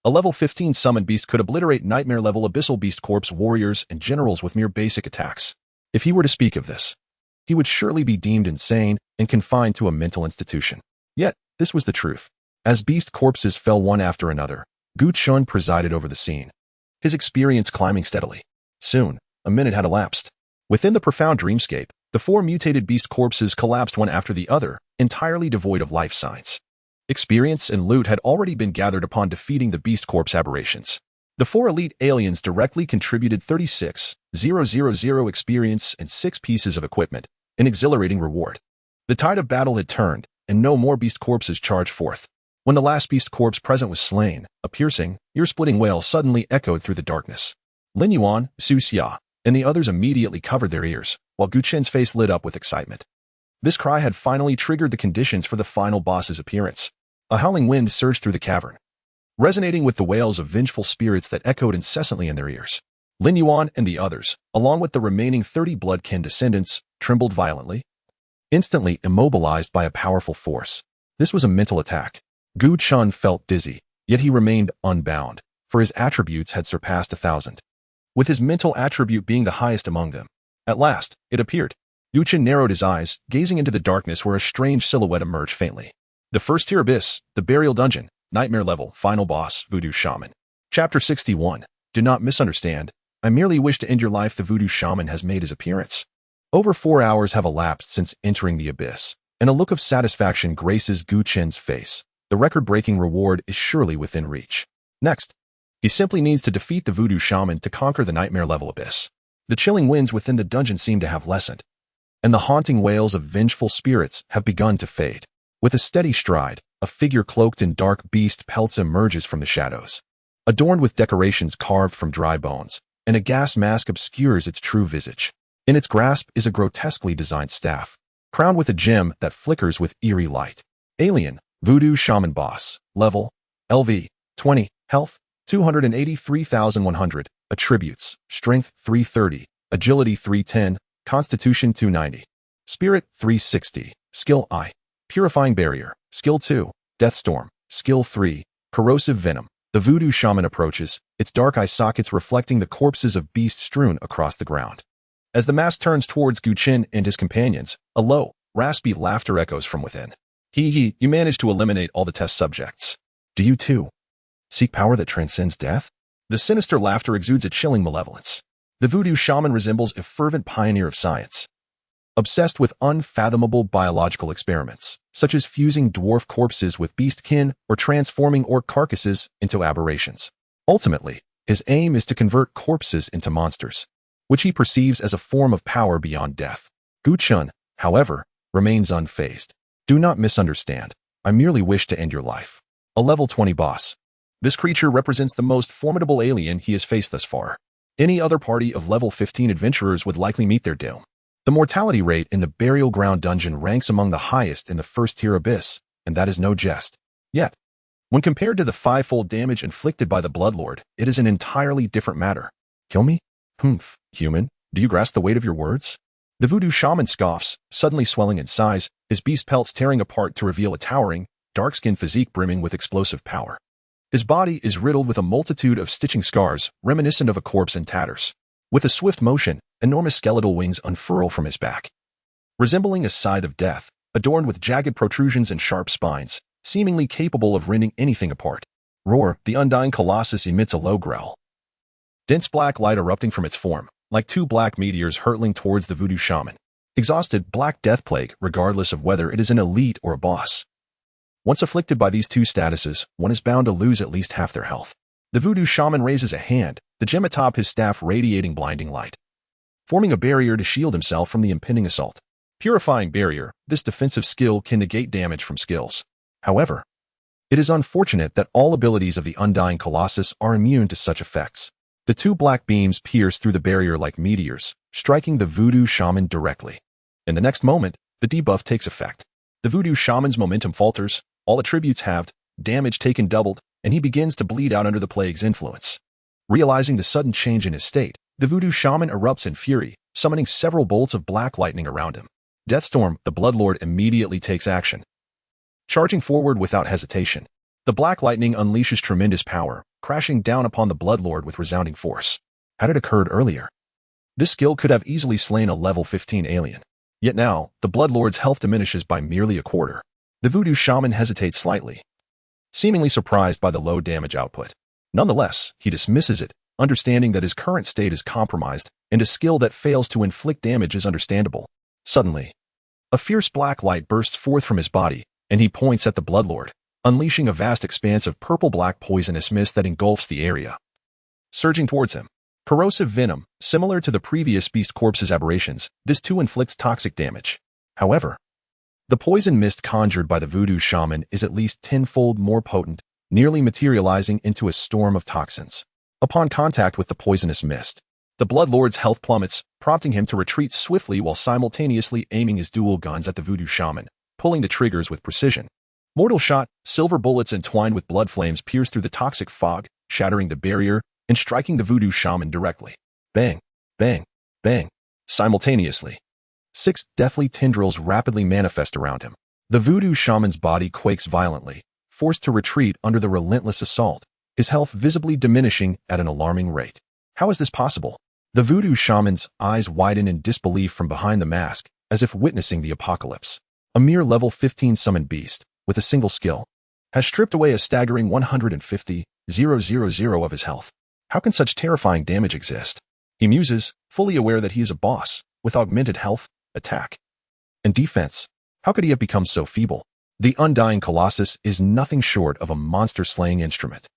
A level 15 summoned beast could obliterate nightmare-level abyssal beast corpse warriors and generals with mere basic attacks. If he were to speak of this, he would surely be deemed insane and confined to a mental institution. Yet, this was the truth. As beast corpses fell one after another, Chen presided over the scene, his experience climbing steadily. Soon, a minute had elapsed. Within the profound dreamscape, the 4 mutated beast corpses collapsed one after the other, entirely devoid of life signs. Experience and loot had already been gathered upon defeating the Beast Corp's aberrations. The 4 elite aliens directly contributed 36,000 experience and 6 pieces of equipment, an exhilarating reward. The tide of battle had turned, and no more Beast Corpses charged forth. When the last Beast Corpse present was slain, a piercing, ear-splitting wail suddenly echoed through the darkness. Lin Yuan, Su Xia, and the others immediately covered their ears, while Gu Chen's face lit up with excitement. This cry had finally triggered the conditions for the final boss's appearance. A howling wind surged through the cavern, resonating with the wails of vengeful spirits that echoed incessantly in their ears. Lin Yuan and the others, along with the remaining 30 bloodkin descendants, trembled violently, instantly immobilized by a powerful force. This was a mental attack. Gu Chen felt dizzy, yet he remained unbound, for his attributes had surpassed 1,000. With his mental attribute being the highest among them. At last, it appeared. Gu Chen narrowed his eyes, gazing into the darkness where a strange silhouette emerged faintly. The first tier abyss, the burial dungeon, nightmare level, final boss, Voodoo Shaman. Chapter 61. Do not misunderstand. I merely wish to end your life. The Voodoo Shaman has made his appearance. Over 4 hours have elapsed since entering the abyss, and a look of satisfaction graces Gu Chen's face. The record-breaking reward is surely within reach. Next, he simply needs to defeat the Voodoo Shaman to conquer the nightmare level abyss. The chilling winds within the dungeon seem to have lessened, and the haunting wails of vengeful spirits have begun to fade. With a steady stride, a figure cloaked in dark beast pelts emerges from the shadows. Adorned with decorations carved from dry bones, and a gas mask obscures its true visage. In its grasp is a grotesquely designed staff, crowned with a gem that flickers with eerie light. Alien, Voodoo Shaman Boss, Level, LV, 20, Health, 283,100, Attributes, Strength 330, Agility 310, Constitution 290, Spirit 360, Skill I, Purifying Barrier, Skill 2, Deathstorm, Skill 3, Corrosive Venom. The Voodoo Shaman approaches, its dark eye sockets reflecting the corpses of beasts strewn across the ground. As the mask turns towards Gu Chen and his companions, a low, raspy laughter echoes from within. Hee, you managed to eliminate all the test subjects. Do you too seek power that transcends death? The sinister laughter exudes a chilling malevolence. The Voodoo Shaman resembles a fervent pioneer of science, obsessed with unfathomable biological experiments, such as fusing dwarf corpses with beastkin or transforming orc carcasses into aberrations. Ultimately, his aim is to convert corpses into monsters, which he perceives as a form of power beyond death. Gu Chen, however, remains unfazed. Do not misunderstand. I merely wish to end your life. A level 20 boss. This creature represents the most formidable alien he has faced thus far. Any other party of level 15 adventurers would likely meet their doom. The mortality rate in the burial ground dungeon ranks among the highest in the first tier abyss, and that is no jest. Yet, when compared to the 5-fold damage inflicted by the Bloodlord, it is an entirely different matter. Kill me? Humph, human, do you grasp the weight of your words? The Voodoo Shaman scoffs, suddenly swelling in size, his beast pelts tearing apart to reveal a towering, dark-skinned physique brimming with explosive power. His body is riddled with a multitude of stitching scars, reminiscent of a corpse in tatters. With a swift motion, enormous skeletal wings unfurl from his back, resembling a scythe of death, adorned with jagged protrusions and sharp spines, seemingly capable of rending anything apart. Roar, the undying colossus emits a low growl. Dense black light erupting from its form, like 2 black meteors hurtling towards the Voodoo Shaman. Exhausted, black death plague, regardless of whether it is an elite or a boss. Once afflicted by these 2 statuses, one is bound to lose at least half their health. The Voodoo Shaman raises a hand, the gem atop his staff radiating blinding light, forming a barrier to shield himself from the impending assault. Purifying Barrier, this defensive skill can negate damage from skills. However, it is unfortunate that all abilities of the Undying Colossus are immune to such effects. The 2 black beams pierce through the barrier like meteors, striking the Voodoo Shaman directly. In the next moment, the debuff takes effect. The Voodoo Shaman's momentum falters, all attributes halved, damage taken doubled, and he begins to bleed out under the plague's influence. Realizing the sudden change in his state, the Voodoo Shaman erupts in fury, summoning several bolts of black lightning around him. Deathstorm, the Bloodlord, immediately takes action. Charging forward without hesitation, the black lightning unleashes tremendous power, crashing down upon the Bloodlord with resounding force. Had it occurred earlier, this skill could have easily slain a level 15 alien. Yet now, the Bloodlord's health diminishes by merely a quarter. The Voodoo Shaman hesitates slightly, seemingly surprised by the low damage output. Nonetheless, he dismisses it, understanding that his current state is compromised, and a skill that fails to inflict damage is understandable. Suddenly, a fierce black light bursts forth from his body, and he points at the Bloodlord. unleashing a vast expanse of purple-black poisonous mist that engulfs the area. Surging towards him. Corrosive venom, similar to the previous beast corpse's aberrations, this too inflicts toxic damage. However, the poison mist conjured by the voodoo shaman is at least tenfold more potent, nearly materializing into a storm of toxins. Upon contact with the poisonous mist, the Bloodlord's health plummets, prompting him to retreat swiftly while simultaneously aiming his dual guns at the voodoo shaman, pulling the triggers with precision. Mortal shot, silver bullets entwined with blood flames pierce through the toxic fog, shattering the barrier and striking the voodoo shaman directly. Bang, bang, bang, simultaneously. 6 deathly tendrils rapidly manifest around him. The voodoo shaman's body quakes violently, forced to retreat under the relentless assault, his health visibly diminishing at an alarming rate. How is this possible? The voodoo shaman's eyes widen in disbelief from behind the mask, as if witnessing the apocalypse. A mere level 15 summoned beast, with a single skill, has stripped away a staggering 150,000 of his health. How can such terrifying damage exist? He muses, fully aware that he is a boss, with augmented health, attack, and defense. How could he have become so feeble? The Undying Colossus is nothing short of a monster-slaying instrument.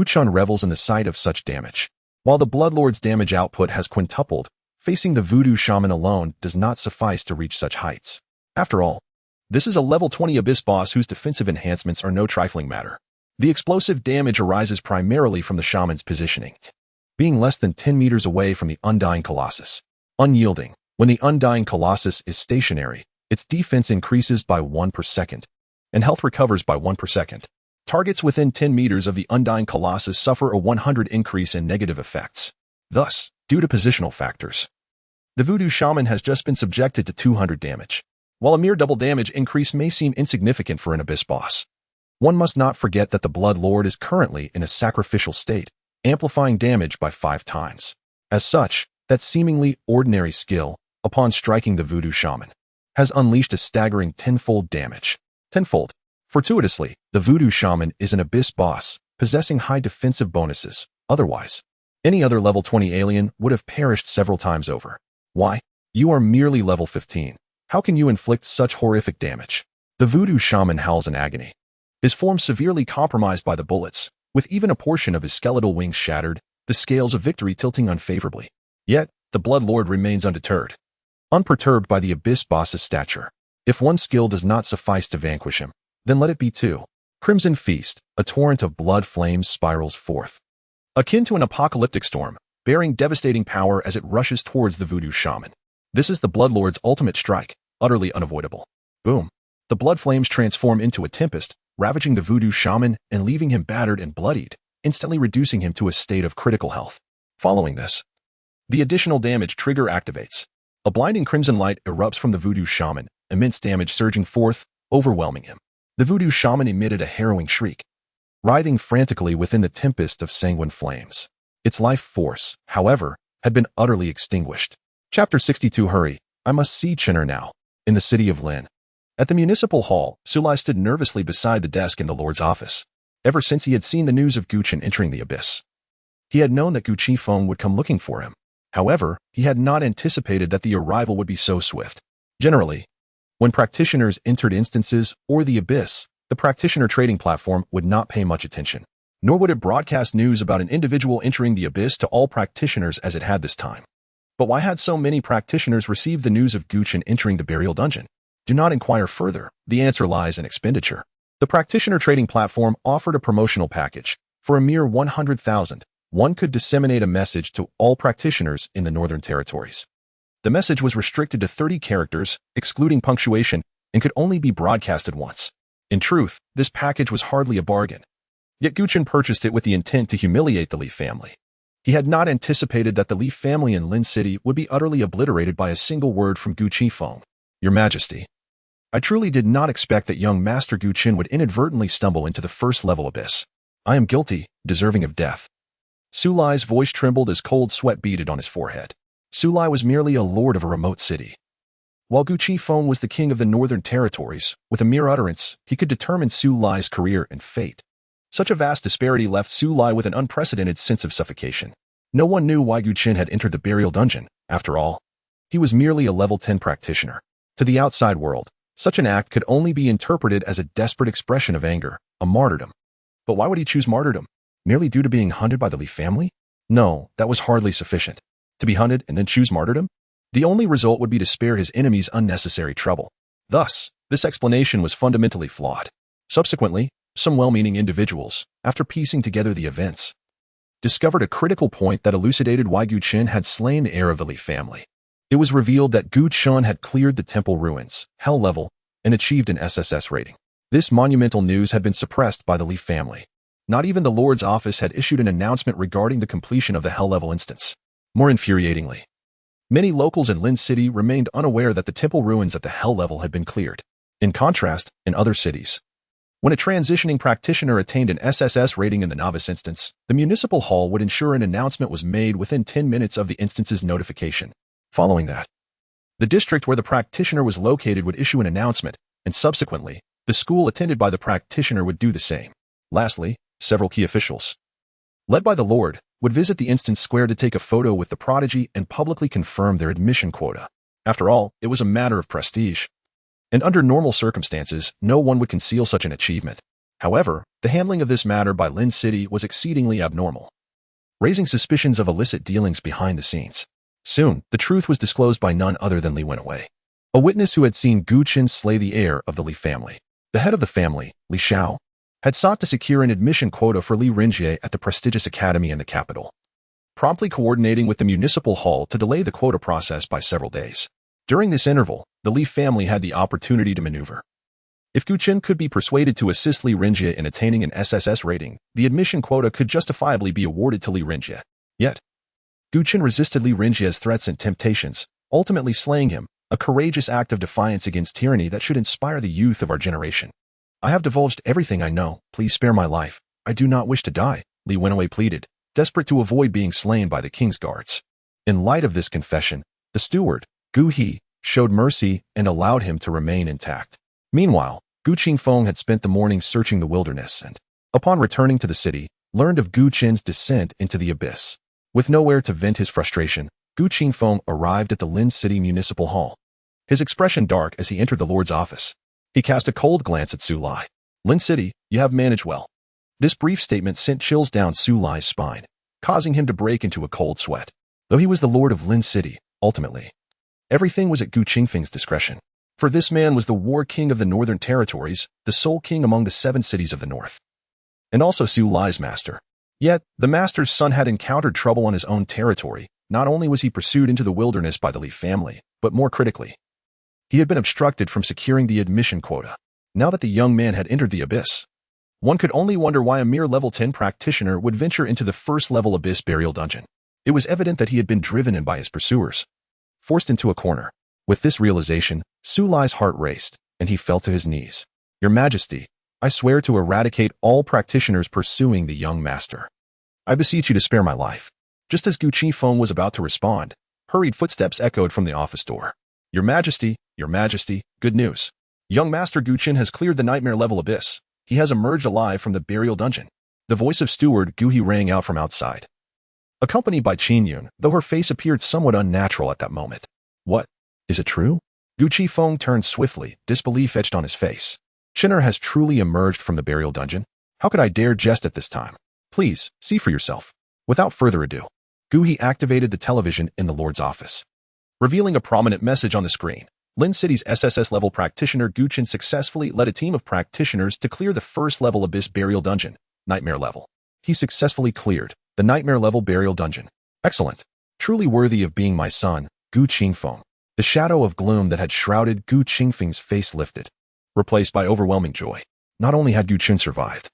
Chen revels in the sight of such damage. While the Bloodlord's damage output has quintupled, facing the voodoo shaman alone does not suffice to reach such heights. After all, this is a level 20 abyss boss whose defensive enhancements are no trifling matter. The explosive damage arises primarily from the shaman's positioning, being less than 10 meters away from the Undying Colossus. Unyielding, when the Undying Colossus is stationary, its defense increases by 1 per second, and health recovers by 1 per second. Targets within 10 meters of the Undying Colossus suffer a 100 increase in negative effects. Thus, due to positional factors, the voodoo shaman has just been subjected to 200 damage. While a mere double damage increase may seem insignificant for an abyss boss, one must not forget that the Bloodlord is currently in a sacrificial state, amplifying damage by 5 times. As such, that seemingly ordinary skill, upon striking the voodoo shaman, has unleashed a staggering tenfold damage. Tenfold. Fortuitously, the voodoo shaman is an abyss boss, possessing high defensive bonuses. Otherwise, any other level 20 alien would have perished several times over. Why? You are merely level 15. How can you inflict such horrific damage? The voodoo shaman howls in agony, his form severely compromised by the bullets, with even a portion of his skeletal wings shattered, the scales of victory tilting unfavorably. Yet, the Bloodlord remains undeterred, unperturbed by the abyss boss's stature. If one skill does not suffice to vanquish him, then let it be 2. Crimson Feast, a torrent of blood flames spirals forth, akin to an apocalyptic storm, bearing devastating power as it rushes towards the voodoo shaman. This is the Bloodlord's ultimate strike, utterly unavoidable. Boom. The blood flames transform into a tempest, ravaging the voodoo shaman and leaving him battered and bloodied, instantly reducing him to a state of critical health. Following this, the additional damage trigger activates. A blinding crimson light erupts from the voodoo shaman, immense damage surging forth, overwhelming him. The voodoo shaman emitted a harrowing shriek, writhing frantically within the tempest of sanguine flames. Its life force, however, had been utterly extinguished. Chapter 62. Hurry, I must see Chen now. In the city of Lin. At the municipal hall, Sulai stood nervously beside the desk in the Lord's office. Ever since he had seen the news of Chen entering the abyss, he had known that Gu Qifeng would come looking for him. However, he had not anticipated that the arrival would be so swift. Generally, when practitioners entered instances or the abyss, the practitioner trading platform would not pay much attention, nor would it broadcast news about an individual entering the abyss to all practitioners as it had this time. But why had so many practitioners received the news of Gu Chen entering the burial dungeon? Do not inquire further. The answer lies in expenditure. The practitioner trading platform offered a promotional package. For a mere 100,000, one could disseminate a message to all practitioners in the Northern Territories. The message was restricted to 30 characters, excluding punctuation, and could only be broadcasted once. In truth, this package was hardly a bargain. Yet Gu Chen purchased it with the intent to humiliate the Li family. He had not anticipated that the Li family in Lin City would be utterly obliterated by a single word from Gu Qifeng. Your Majesty, I truly did not expect that young Master Gu Chen would inadvertently stumble into the first level abyss. I am guilty, deserving of death. Sulai's voice trembled as cold sweat beaded on his forehead. Sulai was merely a lord of a remote city, while Gu Qifeng was the king of the Northern Territories. With a mere utterance, he could determine Sulai's career and fate. Such a vast disparity left Sulai with an unprecedented sense of suffocation. No one knew why Gu Chen had entered the burial dungeon. After all, he was merely a level 10 practitioner. To the outside world, Such an act could only be interpreted as a desperate expression of anger, a martyrdom. But why would he choose martyrdom? Merely due to being hunted by the Li family? No, that was hardly sufficient. To be hunted and then choose martyrdom? The only result would be to spare his enemies unnecessary trouble. Thus, this explanation was fundamentally flawed. Subsequently, some well-meaning individuals, after piecing together the events, discovered a critical point that elucidated why Gu Chen had slain the heir of the Li family. It was revealed that Gu Chen had cleared the temple ruins, hell level, and achieved an SSS rating. This monumental news had been suppressed by the Li family. Not even the Lord's office had issued an announcement regarding the completion of the hell level instance. More infuriatingly, many locals in Lin City remained unaware that the temple ruins at the hell level had been cleared. In contrast, in other cities, when a transitioning practitioner attained an SSS rating in the novice instance, the municipal hall would ensure an announcement was made within 10 minutes of the instance's notification. Following that, the district where the practitioner was located would issue an announcement, and subsequently, the school attended by the practitioner would do the same. Lastly, several key officials, led by the Lord, would visit the instance square to take a photo with the prodigy and publicly confirm their admission quota. After all, it was a matter of prestige. And under normal circumstances, no one would conceal such an achievement. However, the handling of this matter by Lin City was exceedingly abnormal, raising suspicions of illicit dealings behind the scenes. Soon, the truth was disclosed by none other than Li Wenwei, a witness who had seen Gu Chen slay the heir of the Li family. The head of the family, Li Xiao, had sought to secure an admission quota for Li Renjie at the prestigious academy in the capital, promptly coordinating with the municipal hall to delay the quota process by several days. During this interval, the Li family had the opportunity to maneuver. If Gu Chen could be persuaded to assist Li Renjie in attaining an SSS rating, the admission quota could justifiably be awarded to Li Renjie. Yet, Gu Chen resisted Li Renjie's threats and temptations, ultimately slaying him, a courageous act of defiance against tyranny that should inspire the youth of our generation. I have divulged everything I know. Please spare my life. I do not wish to die, Li Wenwei pleaded, desperate to avoid being slain by the king's guards. In light of this confession, the steward, Gu He, showed mercy and allowed him to remain intact. Meanwhile, Gu Qingfeng had spent the morning searching the wilderness and, upon returning to the city, learned of Gu Chen's descent into the abyss. With nowhere to vent his frustration, Gu Qingfeng arrived at the Lin City Municipal Hall, his expression dark as he entered the Lord's office. He cast a cold glance at Su Lai. Lin City, you have managed well. This brief statement sent chills down Su Lai's spine, causing him to break into a cold sweat. Though he was the Lord of Lin City, ultimately, everything was at Gu Qingfeng's discretion. For this man was the war king of the northern territories, the sole king among the 7 cities of the north, and also Su Lai's master. Yet, the master's son had encountered trouble on his own territory. Not only was he pursued into the wilderness by the Li family, but more critically, he had been obstructed from securing the admission quota. Now that the young man had entered the abyss, one could only wonder why a mere level 10 practitioner would venture into the first level abyss burial dungeon. It was evident that he had been driven in by his pursuers, forced into a corner. With this realization, Su Lai's heart raced, and he fell to his knees. Your Majesty, I swear to eradicate all practitioners pursuing the young master. I beseech you to spare my life. Just as Gu Qingfeng was about to respond, hurried footsteps echoed from the office door. Your Majesty, good news. Young Master Gu Chen has cleared the nightmare level abyss. He has emerged alive from the burial dungeon. The voice of steward Gu He rang out from outside, accompanied by Qin Yun, though her face appeared somewhat unnatural at that moment. What? Is it true? Gu Qingfeng turned swiftly, disbelief etched on his face. Chinner has truly emerged from the burial dungeon? How could I dare jest at this time? Please, see for yourself. Without further ado, Gu He activated the television in the Lord's office, revealing a prominent message on the screen. Lin City's SSS level practitioner Gu Chen successfully led a team of practitioners to clear the first level abyss burial dungeon, nightmare level. He successfully cleared the nightmare level burial dungeon. Excellent. Truly worthy of being my son, Gu Qingfeng. The shadow of gloom that had shrouded Gu Qingfeng's face lifted, replaced by overwhelming joy. Not only had Gu Chen survived,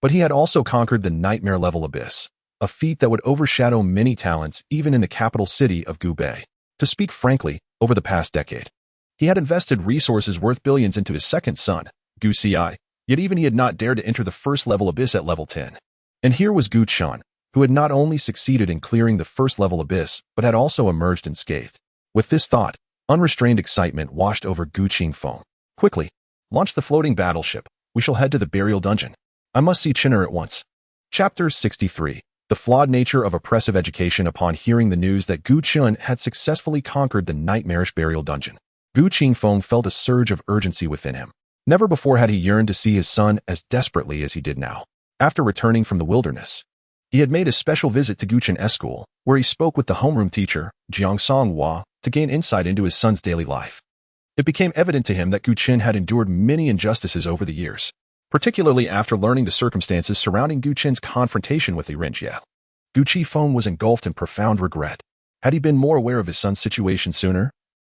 but he had also conquered the nightmare level abyss, a feat that would overshadow many talents even in the capital city of Gubei. To speak frankly, over the past decade, he had invested resources worth billions into his second son, Gu Ci, yet even he had not dared to enter the first level abyss at level 10. And here was Gu Chen, who had not only succeeded in clearing the first level abyss, but had also emerged unscathed. With this thought, unrestrained excitement washed over Gu Qingfeng. Quickly, launch the floating battleship. We shall head to the burial dungeon. I must see Chinner at once. Chapter 63. The flawed nature of oppressive education. Upon hearing the news that Gu Chen had successfully conquered the nightmarish burial dungeon, Gu Qingfeng felt a surge of urgency within him. Never before had he yearned to see his son as desperately as he did now. After returning from the wilderness, he had made a special visit to Gu Chen's school, where he spoke with the homeroom teacher, Jiang Songhua, to gain insight into his son's daily life. It became evident to him that Gu Chen had endured many injustices over the years, particularly after learning the circumstances surrounding Gu Chen's confrontation with Li Renjie. Gu Qifeng was engulfed in profound regret. Had he been more aware of his son's situation sooner,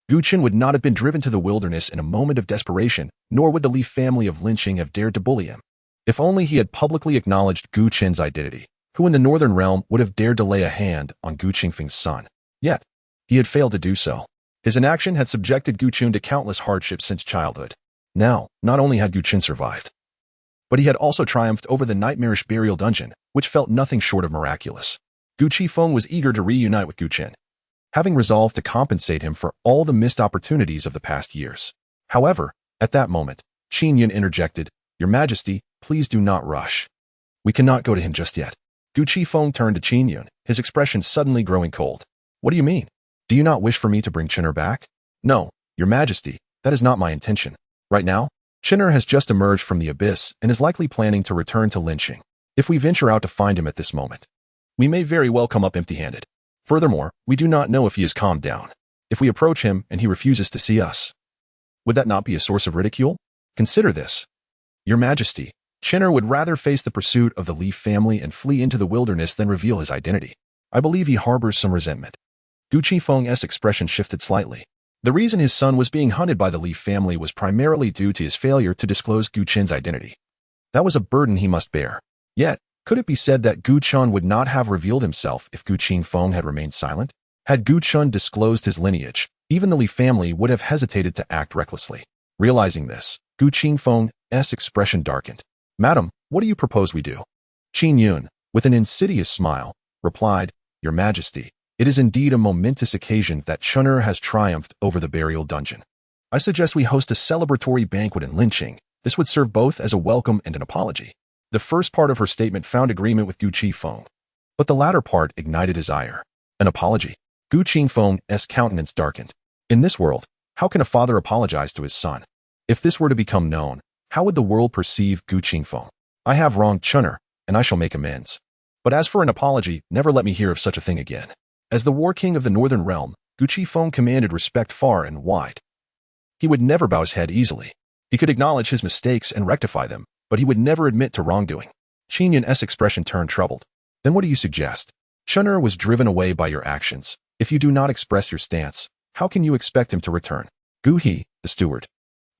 Gu Chen would not have been driven to the wilderness in a moment of desperation, nor would the Li family of lynching have dared to bully him. If only he had publicly acknowledged Gu Chen's identity, who in the northern realm would have dared to lay a hand on Gu Qingfeng's son. Yet, he had failed to do so. His inaction had subjected Gu Chen to countless hardships since childhood. Now, not only had Gu Chen survived, but he had also triumphed over the nightmarish burial dungeon, which felt nothing short of miraculous. Gu Qifeng was eager to reunite with Gu Chen, having resolved to compensate him for all the missed opportunities of the past years. However, at that moment, Qin Yun interjected, "Your Majesty, please do not rush. We cannot go to him just yet." Gu Qifeng turned to Qin Yun, his expression suddenly growing cold. "What do you mean? Do you not wish for me to bring Chen'er back?" "No, Your Majesty, that is not my intention. Right now, Chen'er has just emerged from the abyss and is likely planning to return to lynching. If we venture out to find him at this moment, we may very well come up empty-handed. Furthermore, we do not know if he has calmed down. If we approach him and he refuses to see us, would that not be a source of ridicule? Consider this. Your Majesty, Chen'er would rather face the pursuit of the Li family and flee into the wilderness than reveal his identity. I believe he harbors some resentment." Gu Qifeng's expression shifted slightly. The reason his son was being hunted by the Li family was primarily due to his failure to disclose Gu Chen's identity. That was a burden he must bear. Yet, could it be said that Gu Chen would not have revealed himself if Gu Qifeng had remained silent? Had Gu Chen disclosed his lineage, even the Li family would have hesitated to act recklessly. Realizing this, Gu Qifeng's expression darkened. "Madam, what do you propose we do?" Qin Yun, with an insidious smile, replied, "Your Majesty, it is indeed a momentous occasion that Chen'er has triumphed over the burial dungeon. I suggest we host a celebratory banquet in lynching. This would serve both as a welcome and an apology." The first part of her statement found agreement with Gu Qifeng, but the latter part ignited his ire. An apology? Gu Qifeng's countenance darkened. In this world, how can a father apologize to his son? If this were to become known, how would the world perceive Gu Qifeng? "I have wronged Chen'er, and I shall make amends. But as for an apology, never let me hear of such a thing again." As the war king of the northern realm, Gu Qifeng commanded respect far and wide. He would never bow his head easily. He could acknowledge his mistakes and rectify them, but he would never admit to wrongdoing. Qin Yun's expression turned troubled. "Then what do you suggest? Chen'er was driven away by your actions. If you do not express your stance, how can you expect him to return?" Gu He, the steward,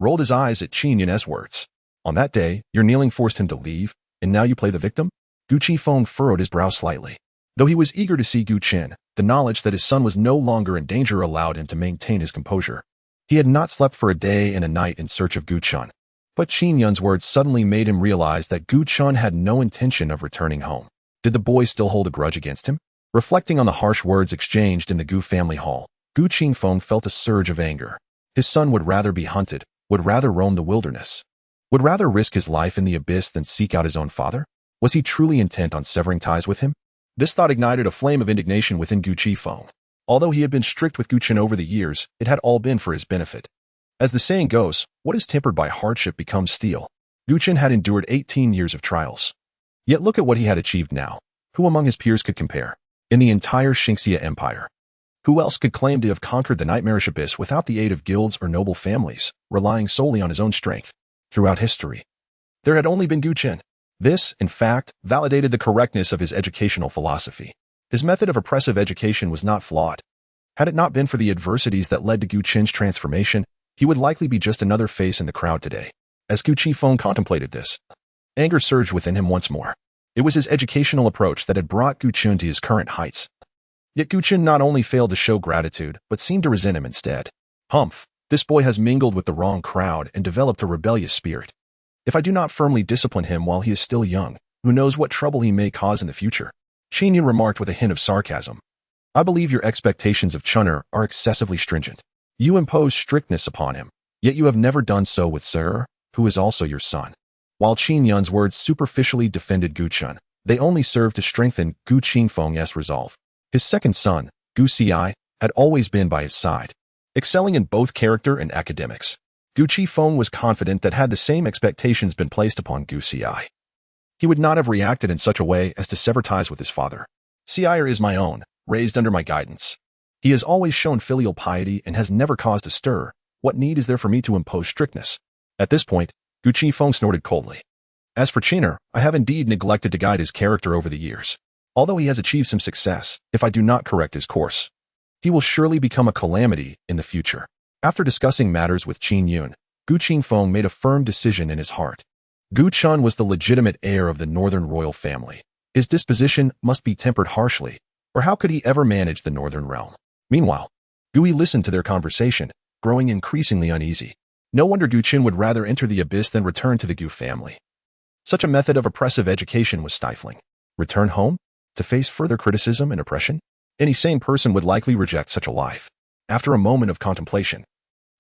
rolled his eyes at Qin Yun's words. "On that day, your kneeling forced him to leave, and now you play the victim?" Gu Qifeng furrowed his brow slightly. Though he was eager to see Gu Chen, the knowledge that his son was no longer in danger allowed him to maintain his composure. He had not slept for a day and a night in search of Gu Chen. But Qin Yun's words suddenly made him realize that Gu Chen had no intention of returning home. Did the boy still hold a grudge against him? Reflecting on the harsh words exchanged in the Gu family hall, Gu Qifeng felt a surge of anger. His son would rather be hunted, would rather roam the wilderness, would rather risk his life in the abyss than seek out his own father? Was he truly intent on severing ties with him? This thought ignited a flame of indignation within Gu Qifeng. Although he had been strict with Gu Chen over the years, it had all been for his benefit. As the saying goes, what is tempered by hardship becomes steel. Gu Chen had endured 18 years of trials. Yet look at what he had achieved now. Who among his peers could compare? In the entire Xingxia Empire, who else could claim to have conquered the nightmarish abyss without the aid of guilds or noble families, relying solely on his own strength? Throughout history, there had only been Gu Chen. This, in fact, validated the correctness of his educational philosophy. His method of oppressive education was not flawed. Had it not been for the adversities that led to Gu Chen's transformation, he would likely be just another face in the crowd today. As Gu Qifeng contemplated this, anger surged within him once more. It was his educational approach that had brought Gu Chen to his current heights. Yet Gu Chen not only failed to show gratitude, but seemed to resent him instead. Humph, this boy has mingled with the wrong crowd and developed a rebellious spirit. If I do not firmly discipline him while he is still young, who knows what trouble he may cause in the future? Qin Yun remarked with a hint of sarcasm. I believe your expectations of Chen'er are excessively stringent. You impose strictness upon him, yet you have never done so with Sir, who is also your son. While Qin Yun's words superficially defended Gu Chen, they only served to strengthen Gu Qifeng's resolve. His second son, Gu Xi, had always been by his side. excelling in both character and academics. Gu Qifeng was confident that had the same expectations been placed upon Gu Xi, he would not have reacted in such a way as to sever ties with his father. Xi is my own, raised under my guidance. He has always shown filial piety and has never caused a stir. What need is there for me to impose strictness? At this point, Gu Qifeng snorted coldly. As for Chener, I have indeed neglected to guide his character over the years. Although he has achieved some success, if I do not correct his course, he will surely become a calamity in the future. After discussing matters with Qin Yun, Gu Qifeng made a firm decision in his heart. Gu Chun was the legitimate heir of the northern royal family. His disposition must be tempered harshly, or how could he ever manage the northern realm? Meanwhile, Gui listened to their conversation, growing increasingly uneasy. No wonder Gu Qin would rather enter the abyss than return to the Gu family. Such a method of oppressive education was stifling. Return home? To face further criticism and oppression? Any sane person would likely reject such a life. After a moment of contemplation,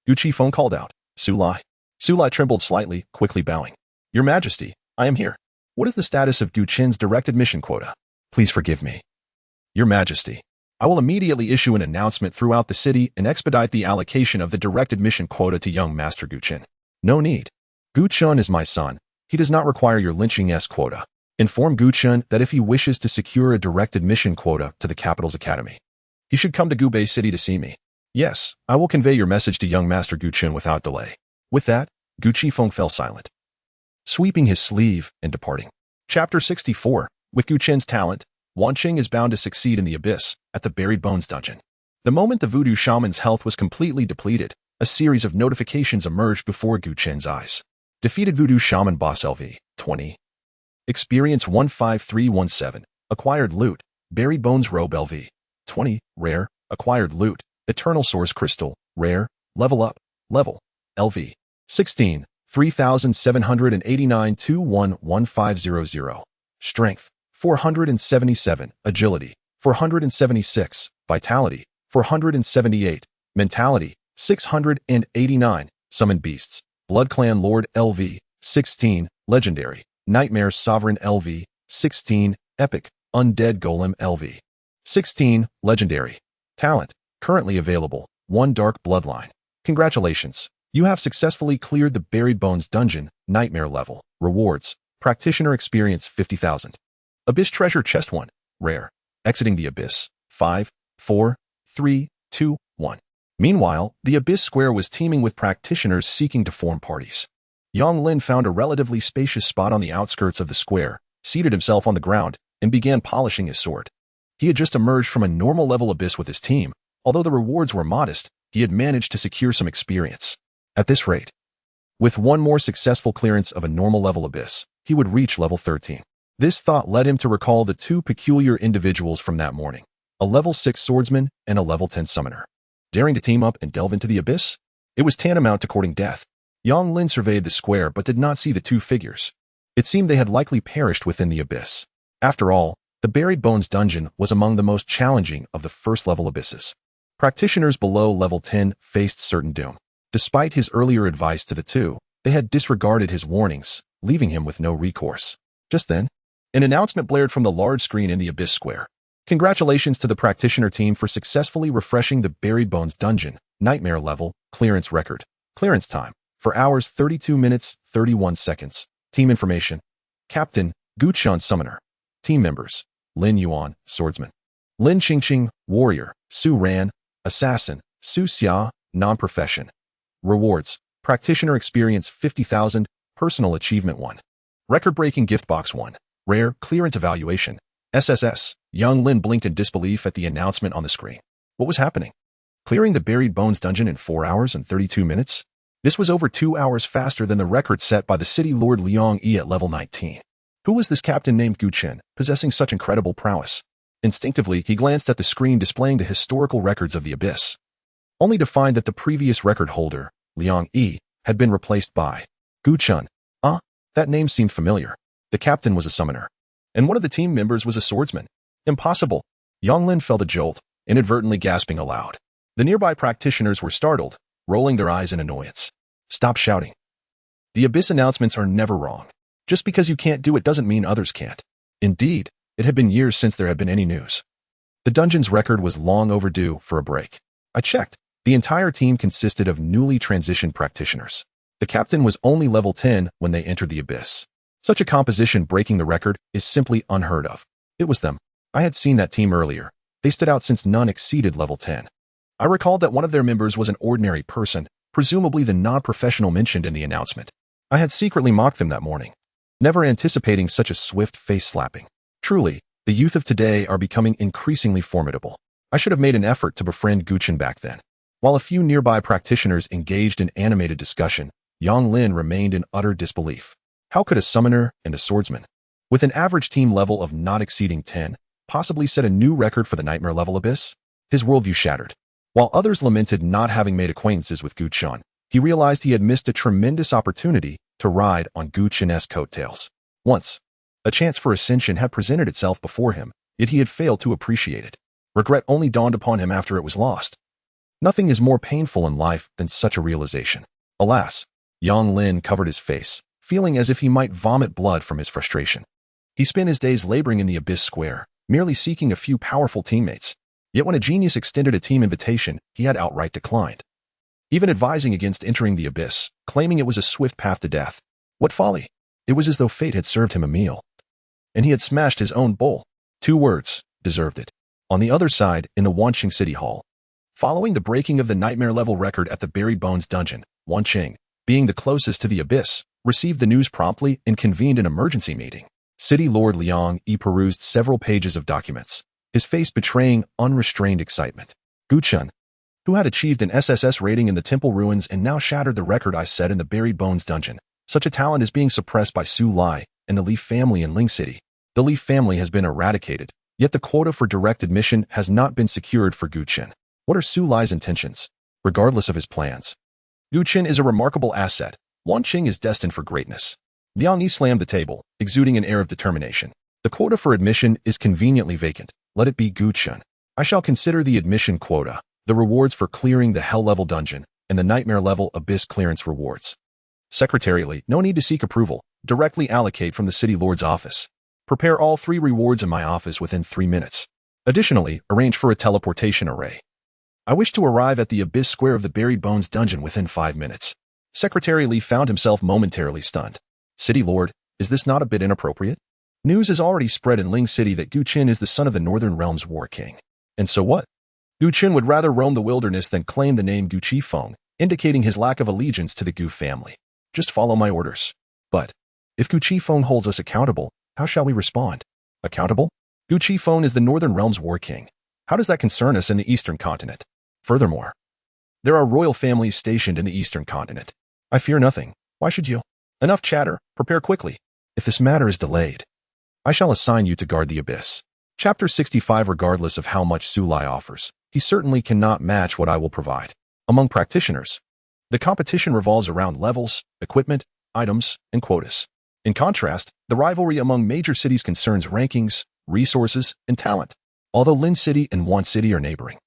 Gu Qifeng called out, Sulai. Sulai trembled slightly, quickly bowing. Your Majesty, I am here. What is the status of Gu Qin's direct admission quota? Please forgive me. Your Majesty, I will immediately issue an announcement throughout the city and expedite the allocation of the direct admission quota to young Master Gu Qin. No need. Gu Chun is my son. He does not require your lynching-s quota. Inform Gu Chun that if he wishes to secure a direct admission quota to the capital's academy, he should come to Gu Bei City to see me. Yes, I will convey your message to young Master Gu Chun without delay. With that, Gu Qifeng fell silent, sweeping his sleeve and departing. Chapter 64. With Gu Chen's talent, Wanqing is bound to succeed in the abyss, at the Buried Bones dungeon. The moment the voodoo shaman's health was completely depleted, a series of notifications emerged before Gu Chen's eyes. Defeated voodoo shaman boss LV, 20. Experience 15317. Acquired loot, Buried Bones robe LV, 20. Rare, acquired loot, Eternal Source crystal, rare, level up, level, LV, 16. 3789 211500. Strength, 477. Agility, 476. Vitality, 478. Mentality, 689. Summon beasts, Blood Clan Lord LV, 16. Legendary, Nightmare Sovereign LV, 16. Epic, Undead Golem LV, 16. Legendary. Talent, currently available, 1 Dark Bloodline. Congratulations. You have successfully cleared the Buried Bones dungeon, Nightmare level. Rewards, Practitioner experience 50,000. Abyss Treasure Chest 1, Rare. Exiting the Abyss, 5, 4, 3, 2, 1. Meanwhile, the Abyss Square was teeming with practitioners seeking to form parties. Yang Lin found a relatively spacious spot on the outskirts of the square, seated himself on the ground, and began polishing his sword. He had just emerged from a normal level Abyss with his team. Although the rewards were modest, he had managed to secure some experience. At this rate, with one more successful clearance of a normal level Abyss, he would reach level 13. This thought led him to recall the two peculiar individuals from that morning, a level 6 swordsman and a level 10 summoner. Daring to team up and delve into the Abyss? It was tantamount to courting death. Yang Lin surveyed the square but did not see the two figures. It seemed they had likely perished within the Abyss. After all, the Buried Bones dungeon was among the most challenging of the first-level abysses. Practitioners below level 10 faced certain doom. Despite his earlier advice to the two, they had disregarded his warnings, leaving him with no recourse. Just then, an announcement blared from the large screen in the Abyss Square. Congratulations to the practitioner team for successfully refreshing the Buried Bones dungeon, Nightmare level, clearance record. Clearance time, for hours 32 minutes, 31 seconds. Team information, Captain, Gu Chun Summoner. Team members, Lin Yuan, Swordsman. Lin Qingqing, Warrior. Su Ran, Assassin. Su Xia, Non-Profession. Rewards, Practitioner Experience 50,000, Personal Achievement 1. Record-breaking Gift Box 1. Rare, Clearance Evaluation. SSS. Young Lin blinked in disbelief at the announcement on the screen. What was happening? Clearing the Buried Bones dungeon in 4 hours and 32 minutes? This was over 2 hours faster than the record set by the city lord Liang Yi at level 19. Who was this captain named Gu Chen, possessing such incredible prowess? Instinctively, he glanced at the screen displaying the historical records of the Abyss, only to find that the previous record holder, Liang Yi, had been replaced by Gu Chun. That name seemed familiar. The captain was a summoner, and one of the team members was a swordsman. Impossible. Yang Lin felt a jolt, inadvertently gasping aloud. The nearby practitioners were startled, rolling their eyes in annoyance. Stop shouting. The Abyss announcements are never wrong. Just because you can't do it doesn't mean others can't. Indeed, it had been years since there had been any news. The dungeon's record was long overdue for a break. I checked. The entire team consisted of newly transitioned practitioners. The captain was only level 10 when they entered the abyss. Such a composition breaking the record is simply unheard of. It was them. I had seen that team earlier. They stood out since none exceeded level 10. I recalled that one of their members was an ordinary person, presumably the non-professional mentioned in the announcement. I had secretly mocked them that morning, never anticipating such a swift face-slapping. Truly, the youth of today are becoming increasingly formidable. I should have made an effort to befriend Chen back then. While a few nearby practitioners engaged in animated discussion, Yang Lin remained in utter disbelief. How could a summoner and a swordsman, with an average team level of not exceeding 10, possibly set a new record for the nightmare level abyss? His worldview shattered. While others lamented not having made acquaintances with Chen, he realized he had missed a tremendous opportunity to ride on Chen's coattails. Once, a chance for ascension had presented itself before him, yet he had failed to appreciate it. Regret only dawned upon him after it was lost. Nothing is more painful in life than such a realization. Alas, Yang Lin covered his face, feeling as if he might vomit blood from his frustration. He spent his days laboring in the Abyss Square, merely seeking a few powerful teammates. Yet when a genius extended a team invitation, he had outright declined, even advising against entering the abyss, claiming it was a swift path to death. What folly! It was as though fate had served him a meal, and he had smashed his own bowl. 2 words, deserved it. On the other side, in the Wanqing City Hall, following the breaking of the nightmare level record at the Buried Bones dungeon, Wanqing, being the closest to the abyss, received the news promptly and convened an emergency meeting. City Lord Liang Yi perused several pages of documents, his face betraying unrestrained excitement. Chen, who had achieved an SSS rating in the temple ruins and now shattered the record I set in the Buried Bones dungeon. Such a talent is being suppressed by Su Lai and the Leaf family in Ling City. The Leaf family has been eradicated, yet the quota for direct admission has not been secured for Chen. What are Su Lai's intentions? Regardless of his plans, Chen is a remarkable asset. Wanqing is destined for greatness. Liang Yi slammed the table, exuding an air of determination. The quota for admission is conveniently vacant. Let it be Chen. I shall consider the admission quota, the rewards for clearing the Hell level dungeon, and the Nightmare level Abyss clearance rewards. Secretarially, no need to seek approval. Directly allocate from the City Lord's office. Prepare all 3 rewards in my office within 3 minutes. Additionally, arrange for a teleportation array. I wish to arrive at the Abyss Square of the Buried Bones dungeon within 5 minutes. Secretary Li found himself momentarily stunned. City Lord, is this not a bit inappropriate? News has already spread in Ling City that Chen is the son of the Northern Realm's War King. And so what? Chen would rather roam the wilderness than claim the name Gu Qifeng, indicating his lack of allegiance to the Gu family. Just follow my orders. But if Gu Qifeng holds us accountable, how shall we respond? Accountable? Gu Qifeng is the Northern Realm's War King. How does that concern us in the Eastern Continent? Furthermore, there are royal families stationed in the Eastern Continent. I fear nothing. Why should you? Enough chatter. Prepare quickly. If this matter is delayed, I shall assign you to guard the abyss. Chapter 65. Regardless of how much Su Lai offers, he certainly cannot match what I will provide. Among practitioners, the competition revolves around levels, equipment, items, and quotas. In contrast, the rivalry among major cities concerns rankings, resources, and talent. Although Lin City and Wan City are neighboring,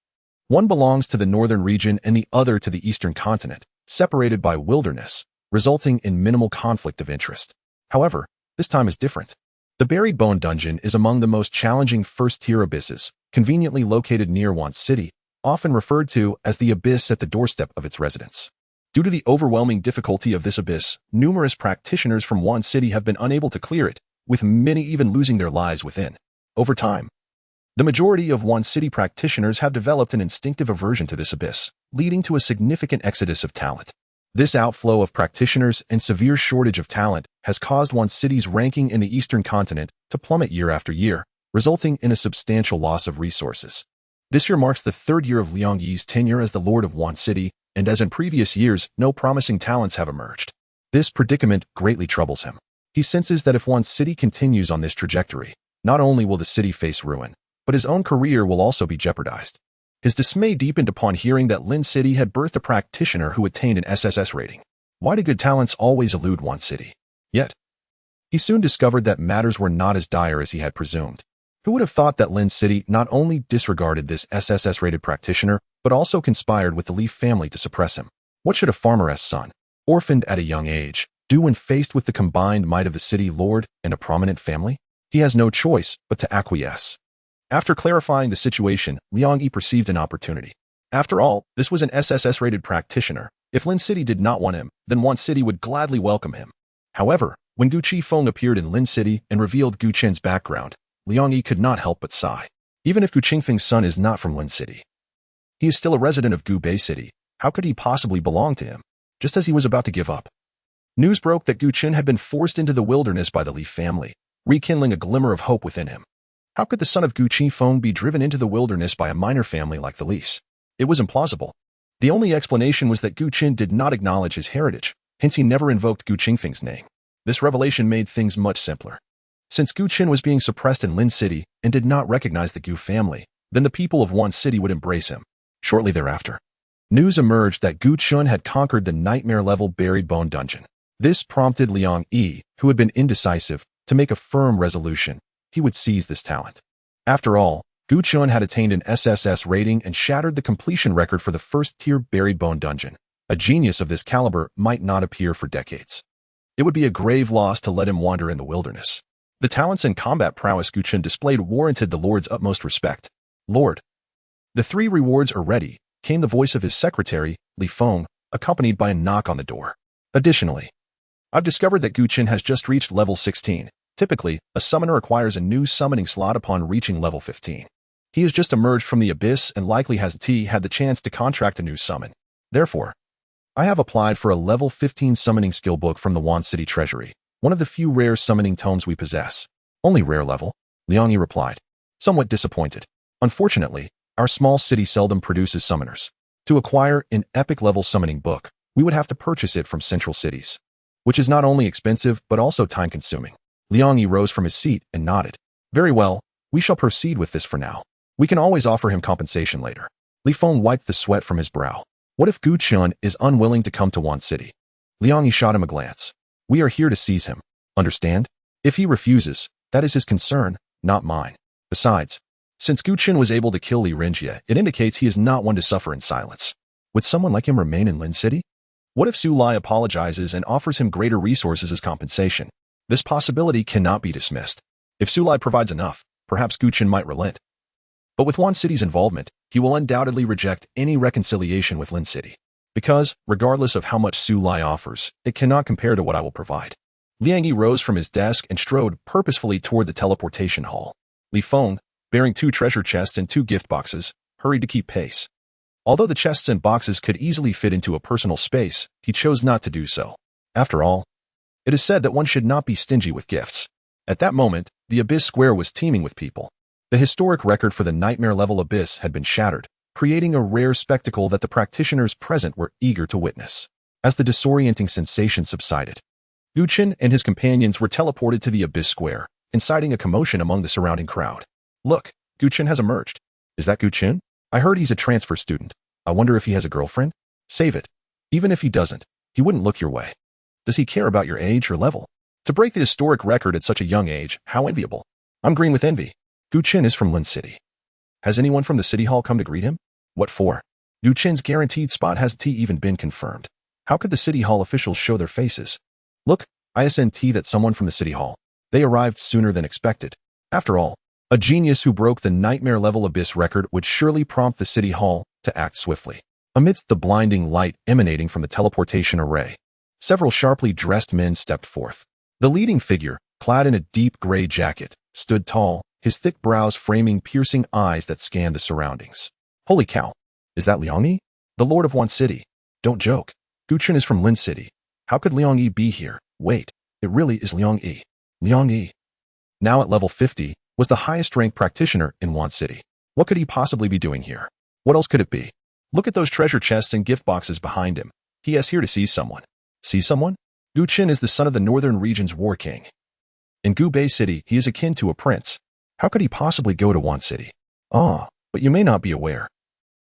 one belongs to the northern region and the other to the eastern continent, separated by wilderness, resulting in minimal conflict of interest. However, this time is different. The Buried Bone Dungeon is among the most challenging first-tier abysses, conveniently located near Wan City, often referred to as the abyss at the doorstep of its residents. Due to the overwhelming difficulty of this abyss, numerous practitioners from Wan City have been unable to clear it, with many even losing their lives within. Over time, the majority of Wan City practitioners have developed an instinctive aversion to this abyss, leading to a significant exodus of talent. This outflow of practitioners and severe shortage of talent has caused Wan City's ranking in the Eastern Continent to plummet year after year, resulting in a substantial loss of resources. This year marks the 3rd year of Liang Yi's tenure as the Lord of Wan City, and as in previous years, no promising talents have emerged. This predicament greatly troubles him. He senses that if Wan City continues on this trajectory, not only will the city face ruin, but his own career will also be jeopardized. His dismay deepened upon hearing that Lin City had birthed a practitioner who attained an SSS rating. Why do good talents always elude Wan City? Yet, he soon discovered that matters were not as dire as he had presumed. Who would have thought that Lin City not only disregarded this SSS-rated practitioner, but also conspired with the Leaf family to suppress him? What should a farmer's son, orphaned at a young age, do when faced with the combined might of the city lord and a prominent family? He has no choice but to acquiesce. After clarifying the situation, Liang Yi perceived an opportunity. After all, this was an SSS-rated practitioner. If Lin City did not want him, then Wan City would gladly welcome him. However, when Gu Qifeng appeared in Lin City and revealed Gu Chen's background, Liang Yi could not help but sigh. Even if Gu Qingfeng's son is not from Lin City, he is still a resident of Gu Bei City. How could he possibly belong to him? Just as he was about to give up, news broke that Gu Chen had been forced into the wilderness by the Li family, rekindling a glimmer of hope within him. How could the son of Gu Qifeng be driven into the wilderness by a minor family like the Lis? It was implausible. The only explanation was that Gu Chen did not acknowledge his heritage, hence he never invoked Gu Qingfeng's name. This revelation made things much simpler. Since Gu Chen was being suppressed in Lin City and did not recognize the Gu family, then the people of Wan City would embrace him. Shortly thereafter, news emerged that Gu Chen had conquered the nightmare-level buried bone dungeon. This prompted Liang Yi, who had been indecisive, to make a firm resolution. He would seize this talent. After all, Gu Chen had attained an SSS rating and shattered the completion record for the first-tier buried bone dungeon. A genius of this caliber might not appear for decades. It would be a grave loss to let him wander in the wilderness. The talents and combat prowess Gu Chen displayed warranted the Lord's utmost respect. Lord, the 3 rewards are ready, came the voice of his secretary, Li Feng, accompanied by a knock on the door. Additionally, I've discovered that Gu Chen has just reached level 16. Typically, a summoner acquires a new summoning slot upon reaching level 15. He has just emerged from the abyss and likely hasn't had the chance to contract a new summon. Therefore, I have applied for a level 15 summoning skill book from the Wan City Treasury, one of the few rare summoning tomes we possess. Only rare level, Liang Yi replied, somewhat disappointed. Unfortunately, our small city seldom produces summoners. To acquire an epic level summoning book, we would have to purchase it from central cities, which is not only expensive but also time-consuming. Liang Yi rose from his seat and nodded. Very well, we shall proceed with this for now. We can always offer him compensation later. Li Feng wiped the sweat from his brow. What if Gu Chen is unwilling to come to Wan City? Liang Yi shot him a glance. We are here to seize him. Understand? If he refuses, that is his concern, not mine. Besides, since Gu Chen was able to kill Li Renjie, it indicates he is not one to suffer in silence. Would someone like him remain in Lin City? What if Su Lai apologizes and offers him greater resources as compensation? This possibility cannot be dismissed. If Su Lai provides enough, perhaps Gu Chen might relent. But with Wan City's involvement, he will undoubtedly reject any reconciliation with Lin City. Because, regardless of how much Su Lai offers, it cannot compare to what I will provide. Liang Yi rose from his desk and strode purposefully toward the teleportation hall. Li Feng, bearing 2 treasure chests and 2 gift boxes, hurried to keep pace. Although the chests and boxes could easily fit into a personal space, he chose not to do so. After all, it is said that one should not be stingy with gifts. At that moment, the Abyss Square was teeming with people. The historic record for the nightmare-level Abyss had been shattered, creating a rare spectacle that the practitioners present were eager to witness. As the disorienting sensation subsided, Gu Chen and his companions were teleported to the Abyss Square, inciting a commotion among the surrounding crowd. Look, Gu Chen has emerged. Is that Gu Chen? I heard he's a transfer student. I wonder if he has a girlfriend? Save it. Even if he doesn't, he wouldn't look your way. Does he care about your age or level? To break the historic record at such a young age, how enviable. I'm green with envy. Gu Chen is from Lin City. Has anyone from the city hall come to greet him? What for? Gu Chen's guaranteed spot hasn't even been confirmed. How could the city hall officials show their faces? Look, ISNT that someone from the city hall. They arrived sooner than expected. After all, a genius who broke the nightmare-level Abyss record would surely prompt the city hall to act swiftly. Amidst the blinding light emanating from the teleportation array, several sharply dressed men stepped forth. The leading figure, clad in a deep gray jacket, stood tall, his thick brows framing piercing eyes that scanned the surroundings. Holy cow! Is that Liang Yi? The Lord of Wan City? Don't joke. Gu Chen is from Lin City. How could Liang Yi be here? Wait, it really is Liang Yi. Liang Yi, now at level 50, was the highest-ranked practitioner in Wan City. What could he possibly be doing here? What else could it be? Look at those treasure chests and gift boxes behind him. He is here to see someone. See someone? Gu Chen is the son of the Northern Region's War King. In Gu Bei City, he is akin to a prince. How could he possibly go to Wan City? But you may not be aware.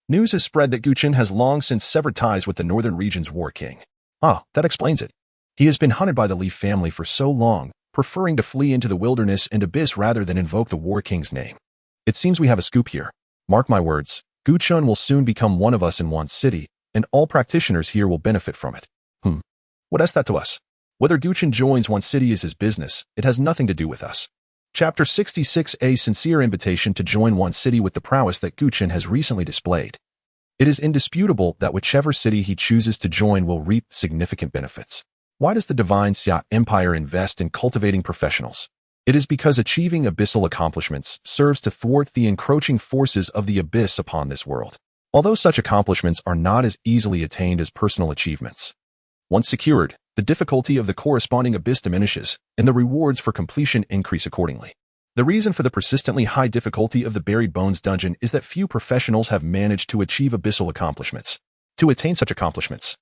News has spread that Gu Chen has long since severed ties with the Northern Region's War King. That explains it. He has been hunted by the Li family for so long, preferring to flee into the wilderness and abyss rather than invoke the War King's name. It seems we have a scoop here. Mark my words, Gu Chen will soon become one of us in Wan City, and all practitioners here will benefit from it. What is that to us? Whether Gu Chen joins Wan City is his business, it has nothing to do with us. Chapter 66: A sincere invitation to join Wan City with the prowess that Gu Chen has recently displayed. It is indisputable that whichever city he chooses to join will reap significant benefits. Why does the Divine Xia Empire invest in cultivating professionals? It is because achieving abyssal accomplishments serves to thwart the encroaching forces of the abyss upon this world. Although such accomplishments are not as easily attained as personal achievements. Once secured, the difficulty of the corresponding abyss diminishes, and the rewards for completion increase accordingly. The reason for the persistently high difficulty of the Buried Bones dungeon is that few professionals have managed to achieve abyssal accomplishments. To attain such accomplishments,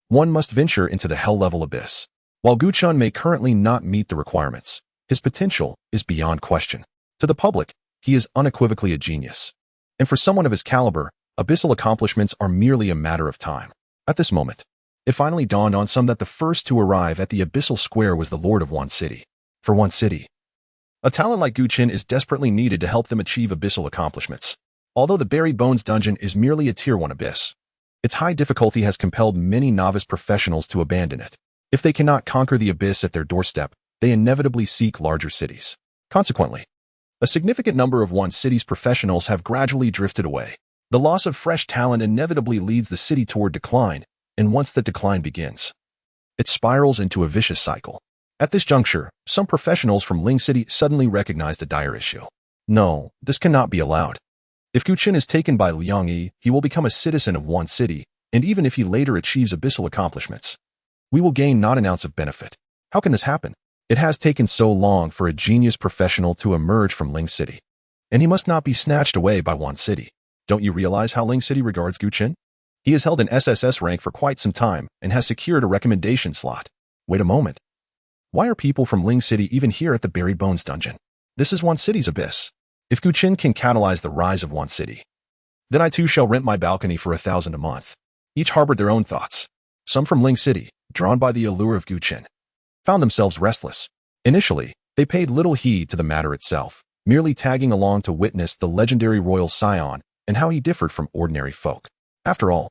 one must venture into the hell-level abyss. While Guchen may currently not meet the requirements, his potential is beyond question. To the public, he is unequivocally a genius. And for someone of his caliber, abyssal accomplishments are merely a matter of time. At this moment, it finally dawned on some that the first to arrive at the abyssal square was the Lord of one city. For one city, a talent like Guchen is desperately needed to help them achieve abyssal accomplishments. Although the Buried Bones dungeon is merely a Tier 1 abyss, its high difficulty has compelled many novice professionals to abandon it. If they cannot conquer the abyss at their doorstep, they inevitably seek larger cities. Consequently, a significant number of one city's professionals have gradually drifted away. The loss of fresh talent inevitably leads the city toward decline, and once that decline begins, it spirals into a vicious cycle. At this juncture, some professionals from Ling City suddenly recognized a dire issue. No, this cannot be allowed. If Guchen is taken by Liang Yi, he will become a citizen of one city, and even if he later achieves abyssal accomplishments, we will gain not an ounce of benefit. How can this happen? It has taken so long for a genius professional to emerge from Ling City, and he must not be snatched away by one city. Don't you realize how Ling City regards Guchen? He has held an SSS rank for quite some time and has secured a recommendation slot. Wait a moment. Why are people from Ling City even here at the Buried Bones dungeon? This is one city's abyss. If Guchen can catalyze the rise of one city, then I too shall rent my balcony for 1,000 a month. Each harbored their own thoughts. Some from Ling City, drawn by the allure of Guchen, found themselves restless. Initially, they paid little heed to the matter itself, merely tagging along to witness the legendary royal scion and how he differed from ordinary folk. After all,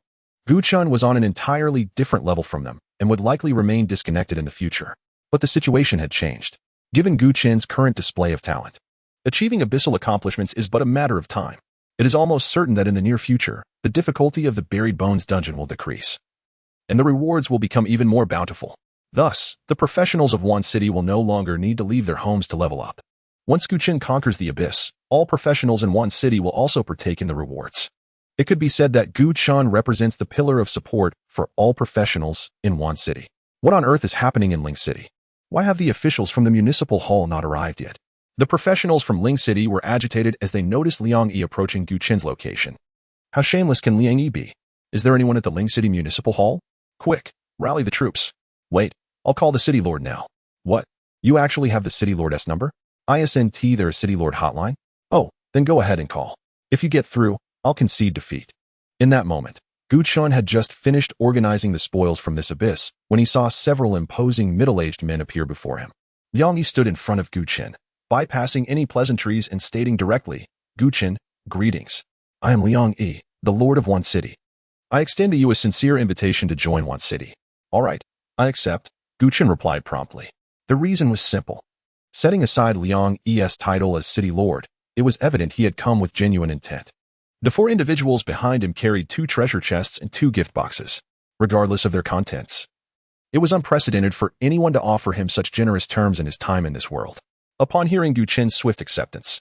Guchen was on an entirely different level from them and would likely remain disconnected in the future. But the situation had changed. Given Guchen's current display of talent, achieving abyssal accomplishments is but a matter of time. It is almost certain that in the near future, the difficulty of the Buried Bones dungeon will decrease, and the rewards will become even more bountiful. Thus, the professionals of one city will no longer need to leave their homes to level up. Once Guchen conquers the abyss, all professionals in one city will also partake in the rewards. It could be said that Guchen represents the pillar of support for all professionals in one city. What on earth is happening in Ling City? Why have the officials from the municipal hall not arrived yet? The professionals from Ling City were agitated as they noticed Liang Yi approaching Guchen's location. How shameless can Liang Yi be? Is there anyone at the Ling City municipal hall? Quick, rally the troops. Wait, I'll call the city lord now. What? You actually have the city lord's number? Isn't there a city lord hotline? Oh, then go ahead and call. If you get through, I'll concede defeat. In that moment, Guchen had just finished organizing the spoils from this abyss when he saw several imposing middle-aged men appear before him. Liang Yi stood in front of Guchen, bypassing any pleasantries and stating directly, Guchen, greetings. I am Liang Yi, the lord of one city. I extend to you a sincere invitation to join one city. All right, I accept, Guchen replied promptly. The reason was simple. Setting aside Liang Yi's title as city lord, it was evident he had come with genuine intent. The four individuals behind him carried 2 treasure chests and 2 gift boxes, regardless of their contents. It was unprecedented for anyone to offer him such generous terms in his time in this world. Upon hearing Guchen's swift acceptance,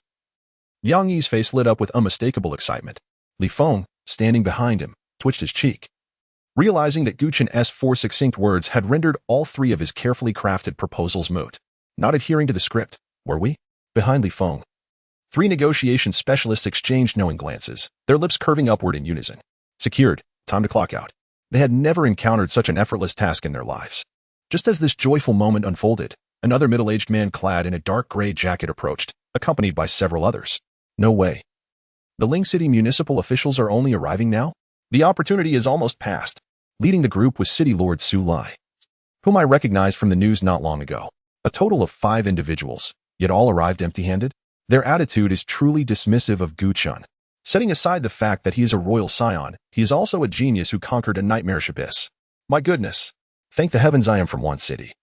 Liang Yi's face lit up with unmistakable excitement. Li Feng, standing behind him, twitched his cheek. Realizing that Guchen's 4 succinct words had rendered all 3 of his carefully crafted proposals moot. Not adhering to the script, were we? Behind Li Feng, 3 negotiation specialists exchanged knowing glances, their lips curving upward in unison. Secured, time to clock out. They had never encountered such an effortless task in their lives. Just as this joyful moment unfolded, another middle-aged man clad in a dark gray jacket approached, accompanied by several others. No way. The Ling City municipal officials are only arriving now? The opportunity is almost past. Leading the group was City Lord Su Lai, whom I recognized from the news not long ago. A total of 5 individuals, yet all arrived empty-handed? Their attitude is truly dismissive of Guchen. Setting aside the fact that he is a royal scion, he is also a genius who conquered a nightmarish abyss. My goodness. Thank the heavens I am from one city.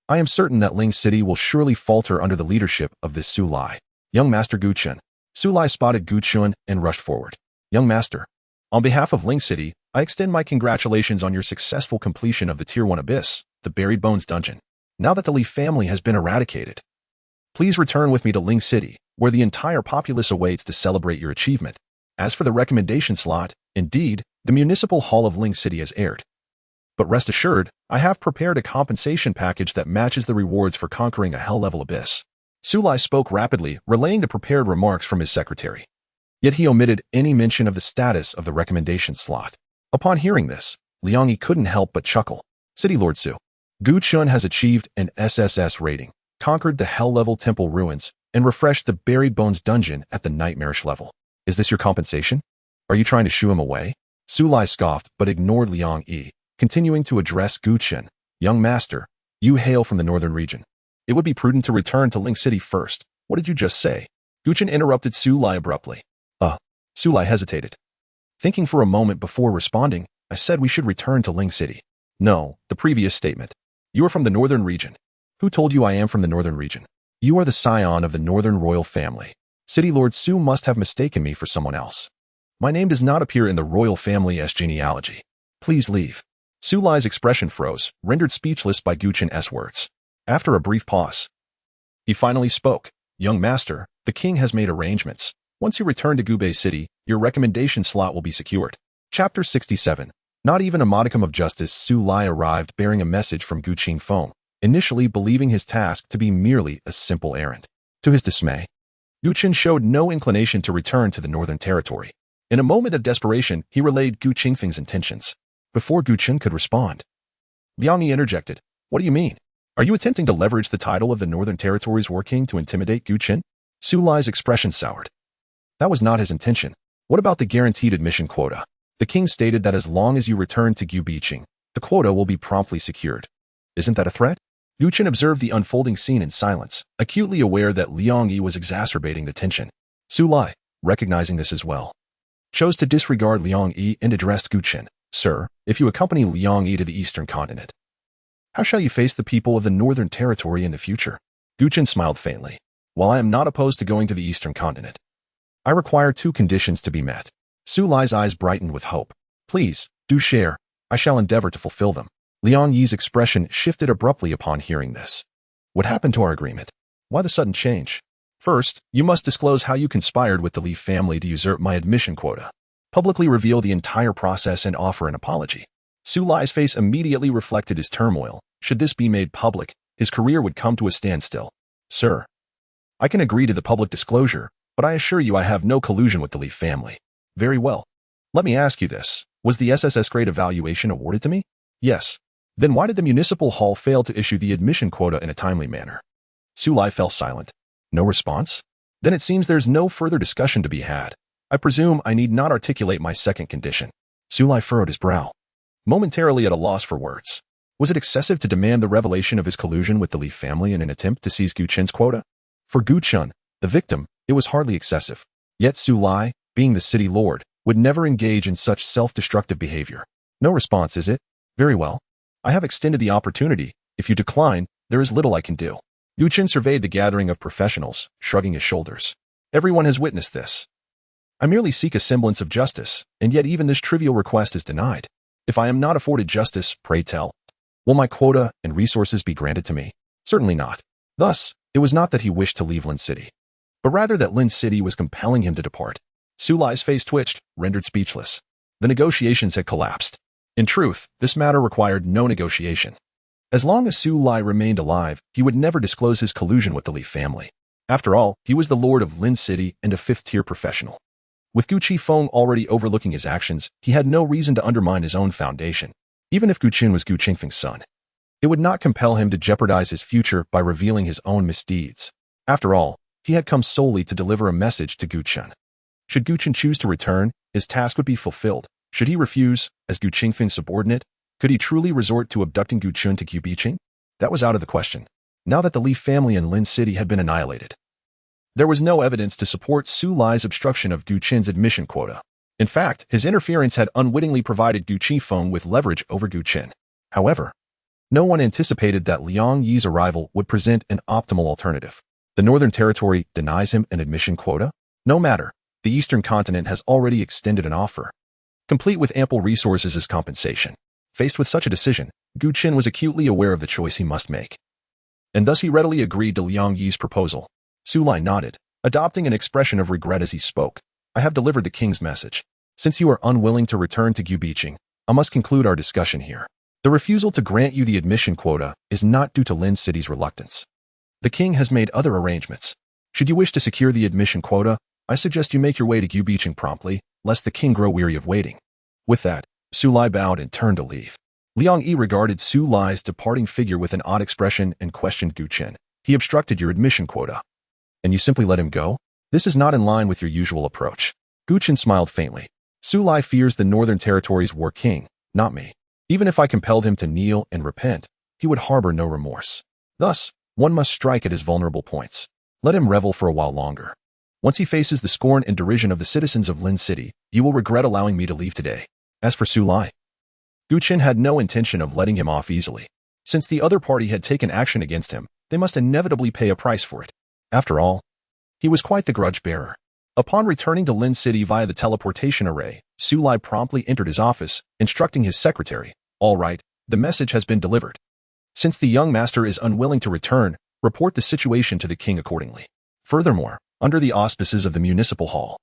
I am certain that Ling City will surely falter under the leadership of this Su Lai. Young Master Guchen. Su Lai spotted Guchen and rushed forward. Young Master, On behalf of Ling City, I extend my congratulations on your successful completion of the Tier 1 Abyss, the Buried Bones Dungeon. Now that the Li family has been eradicated, please return with me to Ling City, where the entire populace awaits to celebrate your achievement. As for the recommendation slot, indeed, the Municipal Hall of Ling City has aired. But rest assured, I have prepared a compensation package that matches the rewards for conquering a hell-level abyss. Sulai spoke rapidly, relaying the prepared remarks from his secretary. Yet he omitted any mention of the status of the recommendation slot. Upon hearing this, Liang Yi couldn't help but chuckle. City Lord Su, Gu Chun has achieved an SSS rating, conquered the hell-level temple ruins, and refreshed the Buried Bones dungeon at the nightmarish level. Is this your compensation? Are you trying to shoo him away? Sulai scoffed but ignored Liang Yi, continuing to address Gu Chun. Young master, you hail from the northern region. It would be prudent to return to Ling City first. What did you just say? Gu Chun interrupted Sulai abruptly. Sulai hesitated. Thinking for a moment before responding, I said we should return to Ling City. No, the previous statement. You are from the northern region. Who told you I am from the northern region? You are the scion of the northern royal family. City Lord Su must have mistaken me for someone else. My name does not appear in the royal family's genealogy. Please leave. Sulai's expression froze, rendered speechless by Gu Chun's words. After a brief pause, he finally spoke. Young master, the king has made arrangements. Once you return to Gubei City, your recommendation slot will be secured. Chapter 67. Not even a modicum of justice. Sulai arrived bearing a message from Gu Qingfeng, initially believing his task to be merely a simple errand. To his dismay, Gu Chen showed no inclination to return to the Northern Territory. In a moment of desperation, he relayed Gu Qingfeng's intentions. Before Gu Chen could respond, Liang Yi interjected. What do you mean? Are you attempting to leverage the title of the Northern Territory's War King to intimidate Gu Chen? Sulai's expression soured. That was not his intention. What about the guaranteed admission quota? The king stated that as long as you return to Gu Biqing, the quota will be promptly secured. Isn't that a threat? Gu Chen observed the unfolding scene in silence, acutely aware that Liang Yi was exacerbating the tension. Sulai, recognizing this as well, chose to disregard Liang Yi and addressed Gu Chen. Sir, if you accompany Liang Yi to the eastern continent, how shall you face the people of the Northern Territory in the future? Gu Chen smiled faintly. While I am not opposed to going to the eastern continent, I require 2 conditions to be met. Sulai's eyes brightened with hope. Please, do share. I shall endeavor to fulfill them. Liang Yi's expression shifted abruptly upon hearing this. What happened to our agreement? Why the sudden change? First, you must disclose how you conspired with the Li family to usurp my admission quota. Publicly reveal the entire process and offer an apology. Sulai's face immediately reflected his turmoil. Should this be made public, his career would come to a standstill. Sir, I can agree to the public disclosure, but I assure you I have no collusion with the Li family. Very well. Let me ask you this. Was the SSS grade evaluation awarded to me? Yes. Then why did the municipal hall fail to issue the admission quota in a timely manner? Sulai fell silent. No response? Then it seems there's no further discussion to be had. I presume I need not articulate my second condition. Sulai furrowed his brow, momentarily at a loss for words. Was it excessive to demand the revelation of his collusion with the Li family in an attempt to seize Gu Chen's quota? For Gu Chen, the victim, it was hardly excessive. Yet Sulai, being the city lord, would never engage in such self-destructive behavior. No response, is it? Very well. I have extended the opportunity. If you decline, there is little I can do. Gu Chen surveyed the gathering of professionals, shrugging his shoulders. Everyone has witnessed this. I merely seek a semblance of justice, and yet even this trivial request is denied. If I am not afforded justice, pray tell, will my quota and resources be granted to me? Certainly not. Thus, it was not that he wished to leave Lin City, but rather that Lin City was compelling him to depart. Sulai's face twitched, rendered speechless. The negotiations had collapsed. In truth, this matter required no negotiation. As long as Sulai remained alive, he would never disclose his collusion with the Li family. After all, he was the lord of Lin City and a 5th-tier professional. With Gu Qingfeng already overlooking his actions, he had no reason to undermine his own foundation. Even if Gu Chen was Gu Qingfeng's son, it would not compel him to jeopardize his future by revealing his own misdeeds. After all, he had come solely to deliver a message to Gu Chen. Should Gu Chen choose to return, his task would be fulfilled. Should he refuse, as Gu Qingfeng's subordinate, could he truly resort to abducting Gu Chen to Gu Biqing? That was out of the question. Now that the Li family in Lin City had been annihilated, there was no evidence to support Sulai's obstruction of Gu Chen's admission quota. In fact, his interference had unwittingly provided Gu Qingfeng with leverage over Gu Chen. However, no one anticipated that Liang Yi's arrival would present an optimal alternative. The Northern Territory denies him an admission quota? No matter. The Eastern Continent has already extended an offer. complete with ample resources as compensation. Faced with such a decision, Gu Chen was acutely aware of the choice he must make. And thus he readily agreed to Liang Yi's proposal. Su Lai nodded, adopting an expression of regret as he spoke. I have delivered the king's message. Since you are unwilling to return to Gubiqing, I must conclude our discussion here. The refusal to grant you the admission quota is not due to Lin City's reluctance. The king has made other arrangements. Should you wish to secure the admission quota, I suggest you make your way to Gubiqing promptly, lest the king grow weary of waiting. With that, Su Lai bowed and turned to leave. Liang Yi regarded Su Lai's departing figure with an odd expression and questioned Gu Chen. He obstructed your admission quota. And you simply let him go? This is not in line with your usual approach. Gu Chen smiled faintly. Su Lai fears the Northern Territory's war king, not me. Even if I compelled him to kneel and repent, he would harbor no remorse. Thus, one must strike at his vulnerable points. Let him revel for a while longer. Once he faces the scorn and derision of the citizens of Lin City, you will regret allowing me to leave today. As for Su Lai, Gu Chen had no intention of letting him off easily. Since the other party had taken action against him, they must inevitably pay a price for it. After all, he was quite the grudge bearer. Upon returning to Lin City via the teleportation array, Su Lai promptly entered his office, instructing his secretary, all right, the message has been delivered. Since the young master is unwilling to return, report the situation to the king accordingly. Furthermore, under the auspices of the municipal hall,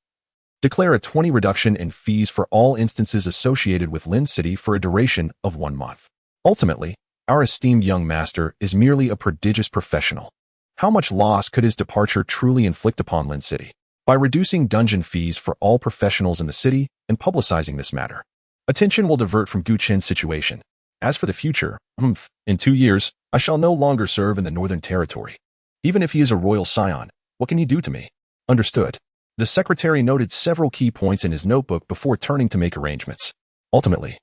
declare a 20% reduction in fees for all instances associated with Lin City for a duration of 1 month. Ultimately, our esteemed young master is merely a prodigious professional. How much loss could his departure truly inflict upon Lin City? By reducing dungeon fees for all professionals in the city and publicizing this matter, attention will divert from Gu Chen's situation. As for the future, in 2 years, I shall no longer serve in the Northern Territory. Even if he is a royal scion, what can he do to me? Understood. The secretary noted several key points in his notebook before turning to make arrangements. Ultimately,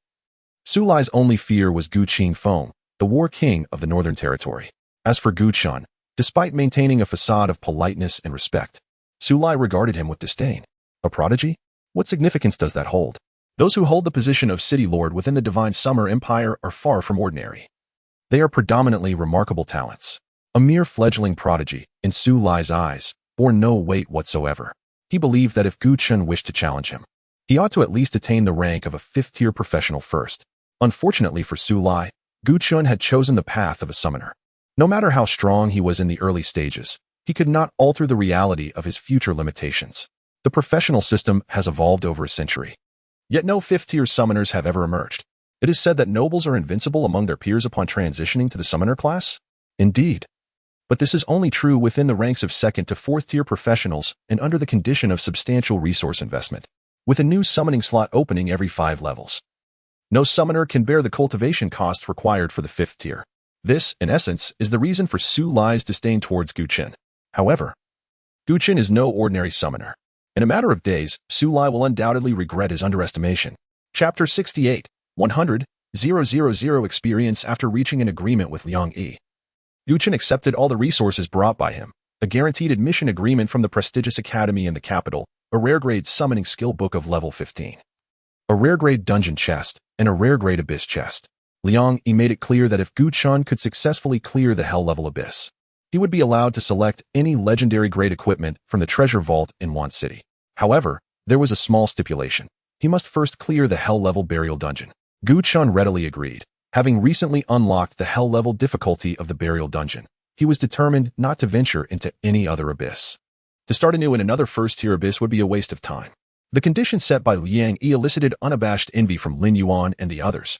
Su Lai's only fear was Gu Qingfeng, the war king of the Northern Territory. As for Gu Chen, despite maintaining a facade of politeness and respect, Su Lai regarded him with disdain. A prodigy? What significance does that hold? Those who hold the position of city lord within the Divine Summer Empire are far from ordinary. They are predominantly remarkable talents. A mere fledgling prodigy, in Su Lai's eyes, bore no weight whatsoever. He believed that if Gu Chen wished to challenge him, he ought to at least attain the rank of a 5th-tier professional first. Unfortunately for Su Lai, Gu Chen had chosen the path of a summoner. No matter how strong he was in the early stages, he could not alter the reality of his future limitations. The professional system has evolved over a century. Yet no 5th-tier summoners have ever emerged. It is said that nobles are invincible among their peers upon transitioning to the summoner class? Indeed. But this is only true within the ranks of 2nd to 4th-tier professionals and under the condition of substantial resource investment, with a new summoning slot opening every 5 levels. No summoner can bear the cultivation costs required for the 5th tier. This, in essence, is the reason for Su Lai's disdain towards Gu Chen. However, Gu Chen is no ordinary summoner. In a matter of days, Su Lai will undoubtedly regret his underestimation. Chapter 68, 100,000 Experience after reaching an agreement with Liang Yi. Gu Chen accepted all the resources brought by him, a guaranteed admission agreement from the prestigious academy in the capital, a rare-grade summoning skill book of level 15, a rare-grade dungeon chest, and a rare-grade abyss chest. Liang Yi made it clear that if Gu Chen could successfully clear the hell-level abyss, he would be allowed to select any legendary-grade equipment from the treasure vault in Wan City. However, there was a small stipulation. He must first clear the hell-level burial dungeon. Gu Chen readily agreed. Having recently unlocked the hell-level difficulty of the burial dungeon, he was determined not to venture into any other abyss. To start anew in another 1st-tier abyss would be a waste of time. The conditions set by Liang Yi elicited unabashed envy from Lin Yuan and the others.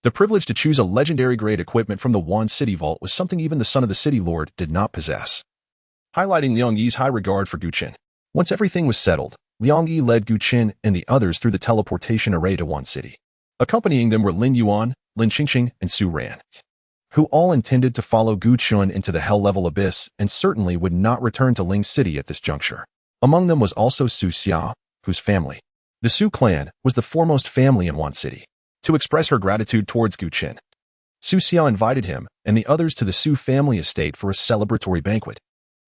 The privilege to choose a legendary-grade equipment from the Wan City Vault was something even the son of the city lord did not possess, highlighting Liang Yi's high regard for Gu Chen. Once everything was settled, Liang Yi led Gu Chen and the others through the teleportation array to Wan City. Accompanying them were Lin Yuan, Lin Xingxing, and Su Ran, who all intended to follow Gu Chen into the hell-level abyss and certainly would not return to Ling City at this juncture. Among them was also Su Xia, whose family, the Su clan, was the foremost family in Wan City. To express her gratitude towards Gu Chen, Su Xia invited him and the others to the Su family estate for a celebratory banquet.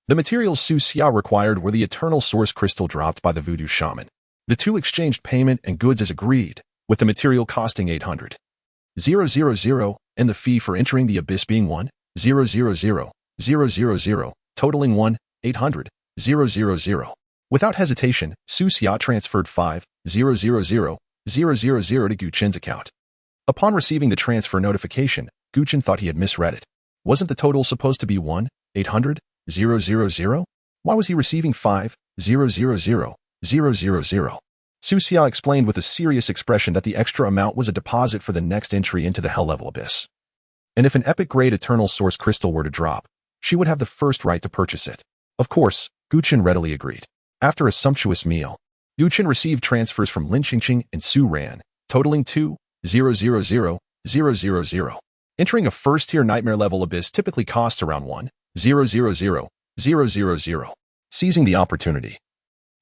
The materials Su Xia required were the eternal source crystal dropped by the voodoo shaman. The two exchanged payment and goods as agreed, with the material costing 800,000 and the fee for entering the abyss being 1,000,000, totaling 1,800,000. Without hesitation, Su Xia transferred 5,000,000 000 to Gu Chen's account. Upon receiving the transfer notification, Gu Chen thought he had misread it. Wasn't the total supposed to be 1-800-000? Why was he receiving 5-000-000? Su Xiao explained with a serious expression that the extra amount was a deposit for the next entry into the hell level abyss. And if an epic-grade eternal source crystal were to drop, she would have the first right to purchase it. Of course, Gu Chen readily agreed. After a sumptuous meal, Gu Chen received transfers from Lin Qingqing and Su Ran, totaling 2-000-000. Entering a first-tier nightmare level abyss typically costs around 1-000-000. Seizing the opportunity,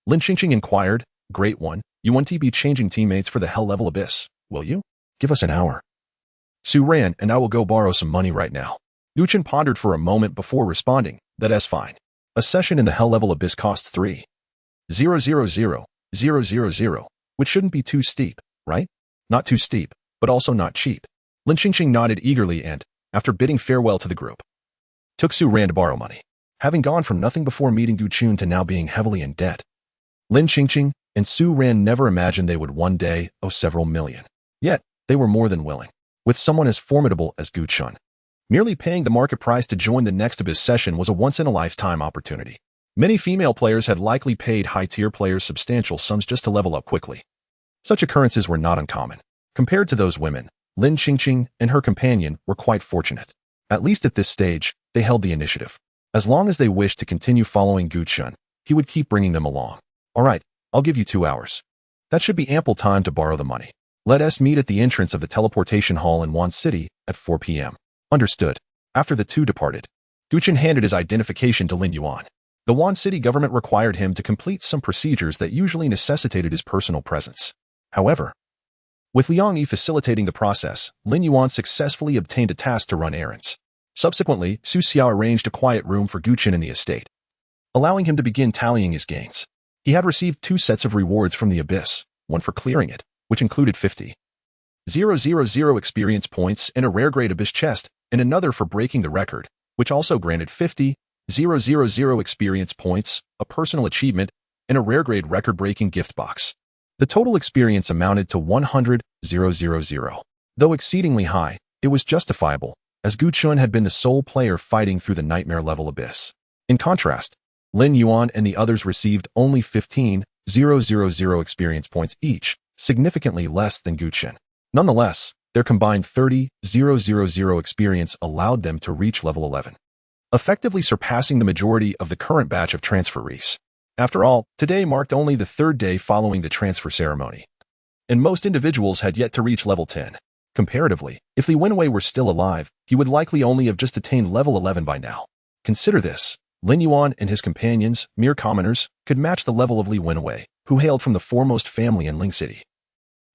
Lin Qingqing inquired, Great One, you want to be changing teammates for the hell level abyss, will you? Give us an hour. Su Ran and I will go borrow some money right now. Gu Chen pondered for a moment before responding, that's fine. A session in the hell level abyss costs 3-000-000, which shouldn't be too steep, right? Not too steep, but also not cheap. Lin Qingqing nodded eagerly and, after bidding farewell to the group, took Su Ran to borrow money. Having gone from nothing before meeting Gu Chun to now being heavily in debt, Lin Qingqing and Su Ran never imagined they would one day owe several million. Yet, they were more than willing. With someone as formidable as Gu Chun, merely paying the market price to join the next abyss session was a once-in-a-lifetime opportunity. Many female players had likely paid high-tier players substantial sums just to level up quickly. Such occurrences were not uncommon. Compared to those women, Lin Qingqing and her companion were quite fortunate. At least at this stage, they held the initiative. As long as they wished to continue following Gu Chun, he would keep bringing them along. All right, I'll give you 2 hours. That should be ample time to borrow the money. Let us meet at the entrance of the teleportation hall in Wan City at 4 p.m. Understood. After the two departed, Gu Chen handed his identification to Lin Yuan. The Wan City government required him to complete some procedures that usually necessitated his personal presence. However, with Liang Yi facilitating the process, Lin Yuan successfully obtained a task to run errands. Subsequently, Su Xiao arranged a quiet room for Gu Chen in the estate, allowing him to begin tallying his gains. He had received 2 sets of rewards from the abyss, one for clearing it, which included 50,000 experience points and a rare-grade abyss chest, and another for breaking the record, which also granted 50,000 experience points, a personal achievement, and a rare-grade record-breaking gift box. The total experience amounted to 100,000. Though exceedingly high, it was justifiable, as Gu Chun had been the sole player fighting through the nightmare level abyss. In contrast, Lin Yuan and the others received only 15,000 experience points each, significantly less than Gu Chen. Nonetheless, their combined 30,000 experience allowed them to reach level 11, effectively surpassing the majority of the current batch of transferees. After all, today marked only the 3rd day following the transfer ceremony, and most individuals had yet to reach level 10. Comparatively, if Li Wenwei were still alive, he would likely only have just attained level 11 by now. Consider this. Lin Yuan and his companions, mere commoners, could match the level of Li Wenwei, who hailed from the foremost family in Ling City.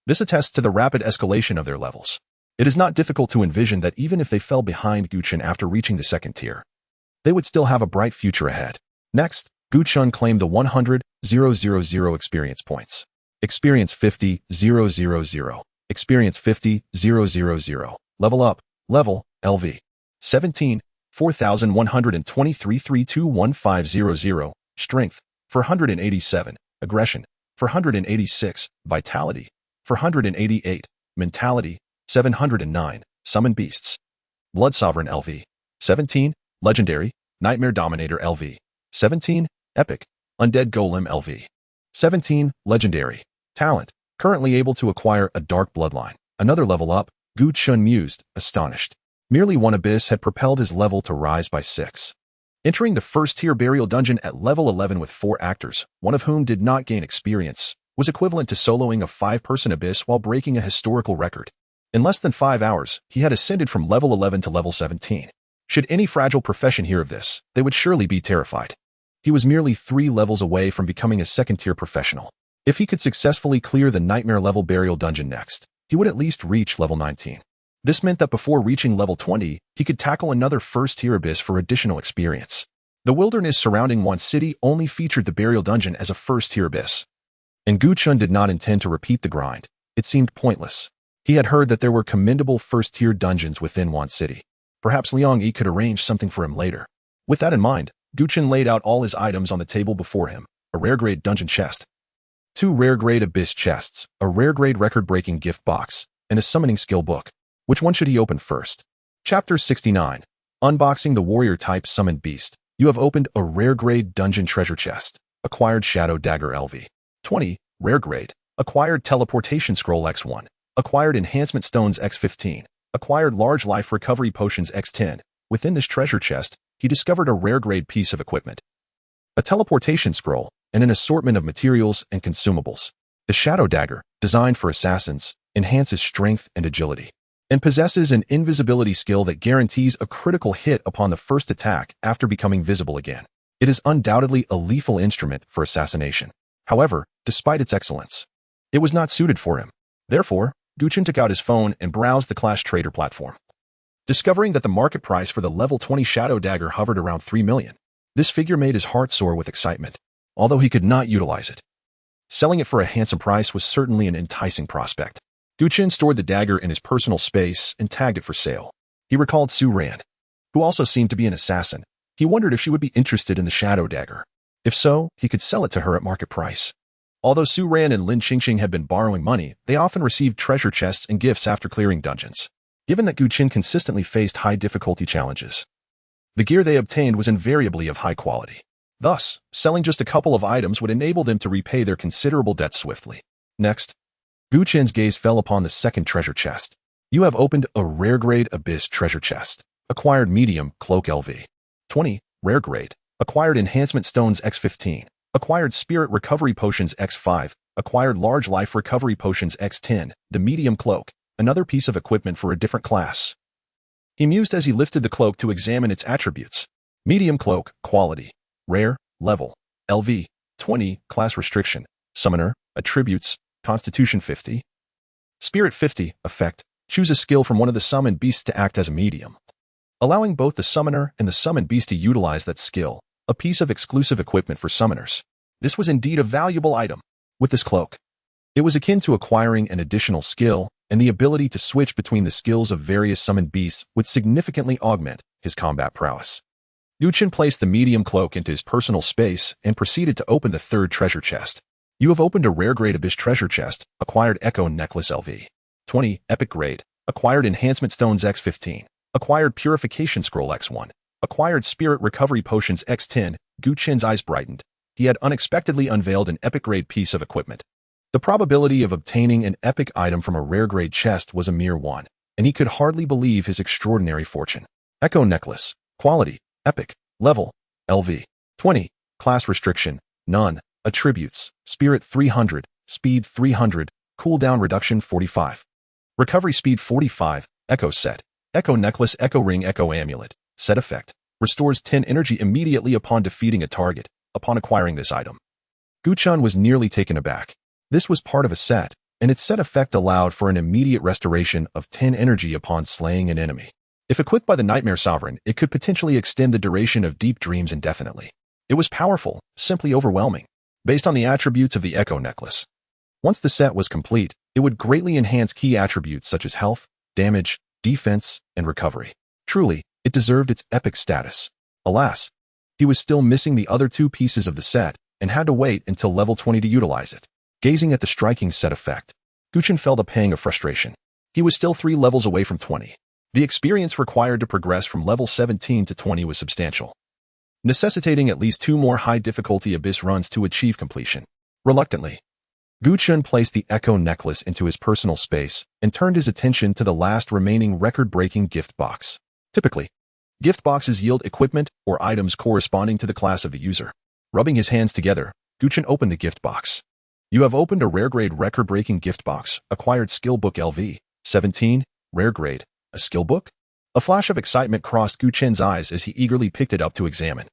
This attests to the rapid escalation of their levels. It is not difficult to envision that even if they fell behind Gu Chen after reaching the 2nd tier, they would still have a bright future ahead. Next, Gu Chun claimed the 100,000 experience points. Experience 50,000. Experience 50,000. Level up. Level, LV. 17, 4,123-321500. Strength, 487. Aggression, 486. Vitality, 488. Mentality, 709. Summon Beasts. Blood Sovereign LV. 17. Legendary, Nightmare Dominator LV. 17. Epic, Undead Golem LV. 17. Legendary. Talent, currently able to acquire a dark bloodline. Another level up, Gu Chun mused, astonished. Merely one abyss had propelled his level to rise by 6. Entering the 1st-tier burial dungeon at level 11 with 4 actors, one of whom did not gain experience, was equivalent to soloing a 5-person abyss while breaking a historical record. In less than 5 hours, he had ascended from level 11 to level 17. Should any fragile profession hear of this, they would surely be terrified. He was merely 3 levels away from becoming a 2nd-tier professional. If he could successfully clear the nightmare-level burial dungeon next, he would at least reach level 19. This meant that before reaching level 20, he could tackle another 1st-tier abyss for additional experience. The wilderness surrounding Wan City only featured the burial dungeon as a 1st-tier abyss, and Gu Chun did not intend to repeat the grind. It seemed pointless. He had heard that there were commendable 1st-tier dungeons within Wan City. Perhaps Liang Yi could arrange something for him later. With that in mind, Gu Chun laid out all his items on the table before him, a rare-grade dungeon chest, 2 rare grade abyss chests, a rare grade record-breaking gift box, and a summoning skill book. Which one should he open first? Chapter 69. Unboxing the warrior type summoned beast. You have opened a rare grade dungeon treasure chest. Acquired shadow dagger LV. 20. Rare grade. Acquired teleportation scroll X1. Acquired enhancement stones X15. Acquired large life recovery potions X10. Within this treasure chest, he discovered a rare grade piece of equipment. A teleportation scroll, and an assortment of materials and consumables. The shadow dagger, designed for assassins, enhances strength and agility, and possesses an invisibility skill that guarantees a critical hit upon the first attack after becoming visible again. It is undoubtedly a lethal instrument for assassination. However, despite its excellence, it was not suited for him. Therefore, Chen took out his phone and browsed the Clash Trader platform, discovering that the market price for the level 20 shadow dagger hovered around 3 million. This figure made his heart soar with excitement, although he could not utilize it. Selling it for a handsome price was certainly an enticing prospect. Chen stored the dagger in his personal space and tagged it for sale. He recalled Su Ran, who also seemed to be an assassin. He wondered if she would be interested in the shadow dagger. If so, he could sell it to her at market price. Although Su Ran and Lin Qingxing had been borrowing money, they often received treasure chests and gifts after clearing dungeons. Given that Chen consistently faced high difficulty challenges, the gear they obtained was invariably of high quality. Thus, selling just a couple of items would enable them to repay their considerable debts swiftly. Next, Chen's gaze fell upon the second treasure chest. You have opened a rare grade abyss treasure chest. Acquired medium cloak LV. 20. Rare grade. Acquired enhancement stones X15. Acquired spirit recovery potions X5. Acquired large life recovery potions X10. The medium cloak, another piece of equipment for a different class. He mused as he lifted the cloak to examine its attributes. Medium cloak, quality. Rare, level, LV, 20, class restriction, summoner, attributes, constitution 50. Spirit 50, effect, choose a skill from one of the summoned beasts to act as a medium, allowing both the summoner and the summoned beast to utilize that skill, a piece of exclusive equipment for summoners. This was indeed a valuable item. With this cloak, it was akin to acquiring an additional skill, and the ability to switch between the skills of various summoned beasts would significantly augment his combat prowess. Chen placed the medium cloak into his personal space and proceeded to open the third treasure chest. You have opened a rare grade abyss treasure chest. Acquired echo necklace LV. 20, epic grade. Acquired enhancement stones X15. Acquired purification scroll X1. Acquired spirit recovery potions X10. Chen's eyes brightened. He had unexpectedly unveiled an epic grade piece of equipment. The probability of obtaining an epic item from a rare grade chest was a mere 1, and he could hardly believe his extraordinary fortune. Echo necklace. Quality. Epic. Level. LV. 20. Class restriction. None. Attributes. Spirit 300. Speed 300. Cooldown reduction 45. Recovery speed 45. Echo set. Echo necklace, echo ring, echo amulet. Set effect. Restores 10 energy immediately upon defeating a target. Upon acquiring this item, Chen was nearly taken aback. This was part of a set, and its set effect allowed for an immediate restoration of 10 energy upon slaying an enemy. If equipped by the Nightmare Sovereign, it could potentially extend the duration of deep dreams indefinitely. It was powerful, simply overwhelming, based on the attributes of the Echo Necklace. Once the set was complete, it would greatly enhance key attributes such as health, damage, defense, and recovery. Truly, it deserved its epic status. Alas, he was still missing the other 2 pieces of the set and had to wait until level 20 to utilize it. Gazing at the striking set effect, Chen felt a pang of frustration. He was still 3 levels away from 20. The experience required to progress from level 17 to 20 was substantial, necessitating at least 2 more high-difficulty abyss runs to achieve completion. Reluctantly, Chen placed the Echo Necklace into his personal space and turned his attention to the last remaining record-breaking gift box. Typically, gift boxes yield equipment or items corresponding to the class of the user. Rubbing his hands together, Chen opened the gift box. You have opened a rare grade record-breaking gift box. Acquired skill book LV. 17, rare grade. A skill book? A flash of excitement crossed Chen's eyes as he eagerly picked it up to examine.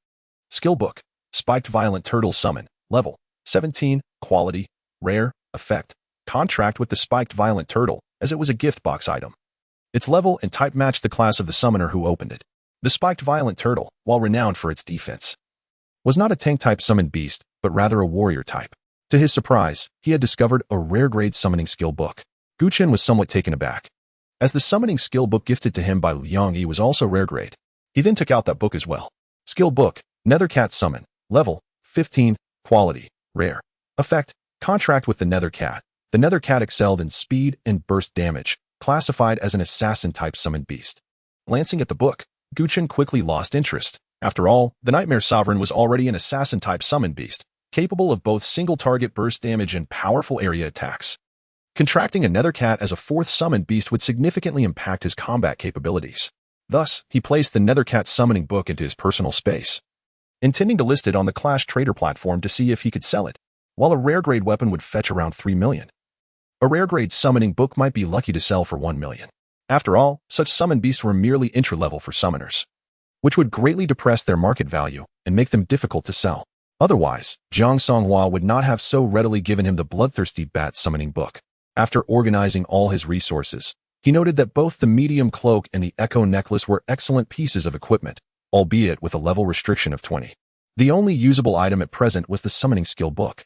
Skill book. Spiked Violent Turtle Summon. Level. 17, quality. Rare, effect. Contract with the Spiked Violent Turtle, as it was a gift box item. Its level and type matched the class of the summoner who opened it. The Spiked Violent Turtle, while renowned for its defense, was not a tank-type summoned beast, but rather a warrior type. To his surprise, he had discovered a rare-grade summoning skill book. Chen was somewhat taken aback, as the summoning skill book gifted to him by Liang Yi was also rare-grade. He then took out that book as well. Skill book, Nethercat Summon, level, 15, quality, rare, effect, Contract with the nether cat. The nether cat excelled in speed and burst damage, classified as an assassin-type summoned beast. Glancing at the book, Chen quickly lost interest. After all, the Nightmare Sovereign was already an assassin-type summoned beast, capable of both single-target burst damage and powerful area attacks. Contracting a nether cat as a fourth summoned beast would significantly impact his combat capabilities. Thus, he placed the nether cat summoning book into his personal space, intending to list it on the Clash Trader platform to see if he could sell it, while a rare-grade weapon would fetch around 3 million. A rare-grade summoning book might be lucky to sell for 1 million. After all, such summoned beasts were merely entry-level for summoners, which would greatly depress their market value and make them difficult to sell. Otherwise, Jiang Songhua would not have so readily given him the bloodthirsty bat summoning book. After organizing all his resources, he noted that both the medium cloak and the echo necklace were excellent pieces of equipment, albeit with a level restriction of 20. The only usable item at present was the summoning skill book.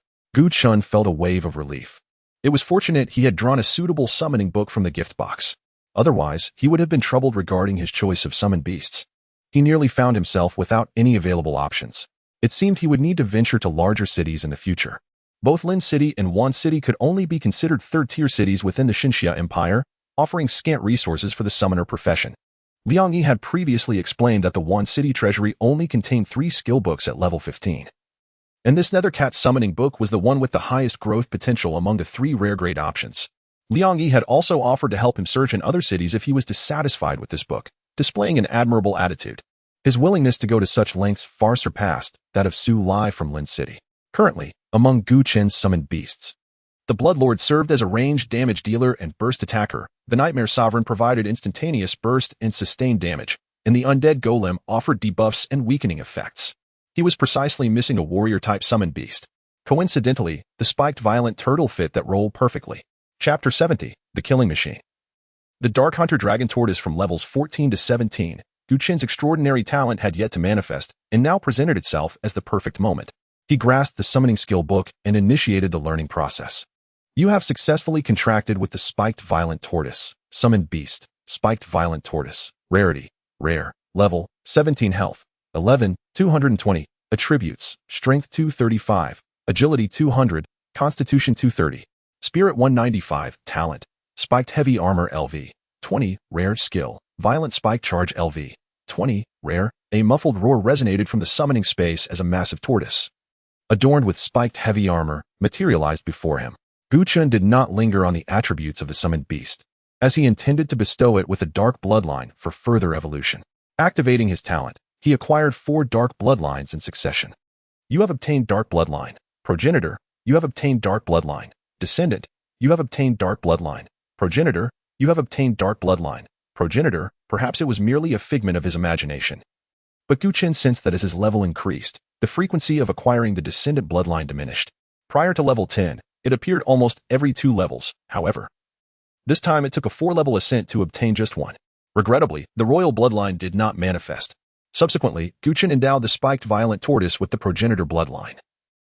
Chen felt a wave of relief. It was fortunate he had drawn a suitable summoning book from the gift box. Otherwise, he would have been troubled regarding his choice of summoned beasts. He nearly found himself without any available options. It seemed he would need to venture to larger cities in the future. Both Lin City and Wan City could only be considered third-tier cities within the Xinxia Empire, offering scant resources for the summoner profession. Liang Yi had previously explained that the Wan City treasury only contained 3 skill books at level 15. And this nether cat summoning book was the one with the highest growth potential among the 3 rare-grade options. Liang Yi had also offered to help him search in other cities if he was dissatisfied with this book, displaying an admirable attitude. His willingness to go to such lengths far surpassed that of Su Lai from Lin City. Currently, among Chen's summoned beasts, the Bloodlord served as a ranged damage dealer and burst attacker. The Nightmare Sovereign provided instantaneous burst and sustained damage, and the Undead Golem offered debuffs and weakening effects. He was precisely missing a warrior-type summoned beast. Coincidentally, the spiked violent turtle fit that role perfectly. Chapter 70, The Killing Machine. The Dark Hunter Dragon Tortoise from levels 14 to 17, Chen's extraordinary talent had yet to manifest, and now presented itself as the perfect moment. He grasped the summoning skill book and initiated the learning process. You have successfully contracted with the Spiked Violent Tortoise, Summoned Beast, Spiked Violent Tortoise, Rarity, Rare, Level, 17 Health, 11, 220, Attributes, Strength 235, Agility 200, Constitution 230, Spirit 195, Talent, Spiked Heavy Armor LV, 20, Rare Skill, Violent Spike Charge LV, 20, Rare. A muffled roar resonated from the summoning space as a massive tortoise, adorned with spiked heavy armor, materialized before him. Chen did not linger on the attributes of the summoned beast, as he intended to bestow it with a dark bloodline for further evolution. Activating his talent, he acquired 4 dark bloodlines in succession. You have obtained Dark Bloodline. Progenitor, you have obtained Dark Bloodline. Descendant, you have obtained Dark Bloodline. Progenitor, you have obtained Dark Bloodline. Progenitor, perhaps it was merely a figment of his imagination. But Chen sensed that as his level increased, the frequency of acquiring the descendant bloodline diminished. Prior to level 10, it appeared almost every 2 levels, however. This time it took a 4-level ascent to obtain just one. Regrettably, the royal bloodline did not manifest. Subsequently, Chen endowed the spiked violent tortoise with the progenitor bloodline,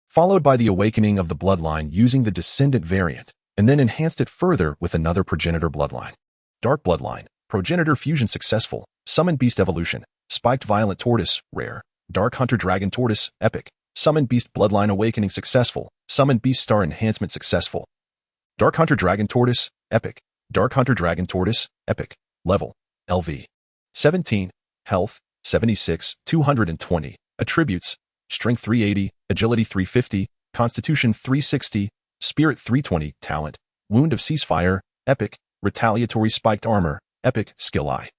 followed by the awakening of the bloodline using the descendant variant, and then enhanced it further with another progenitor bloodline. Dark bloodline, progenitor fusion successful, summoned beast evolution, spiked violent tortoise, rare, dark hunter dragon tortoise, epic, summoned beast bloodline awakening successful, summoned beast star enhancement successful. Dark hunter dragon tortoise, epic, dark hunter dragon tortoise, epic, level, LV. 17, health, 76, 220, attributes, strength 380, agility 350, constitution 360, spirit 320, talent, wound of ceasefire, epic, retaliatory spiked armor, epic, skill I.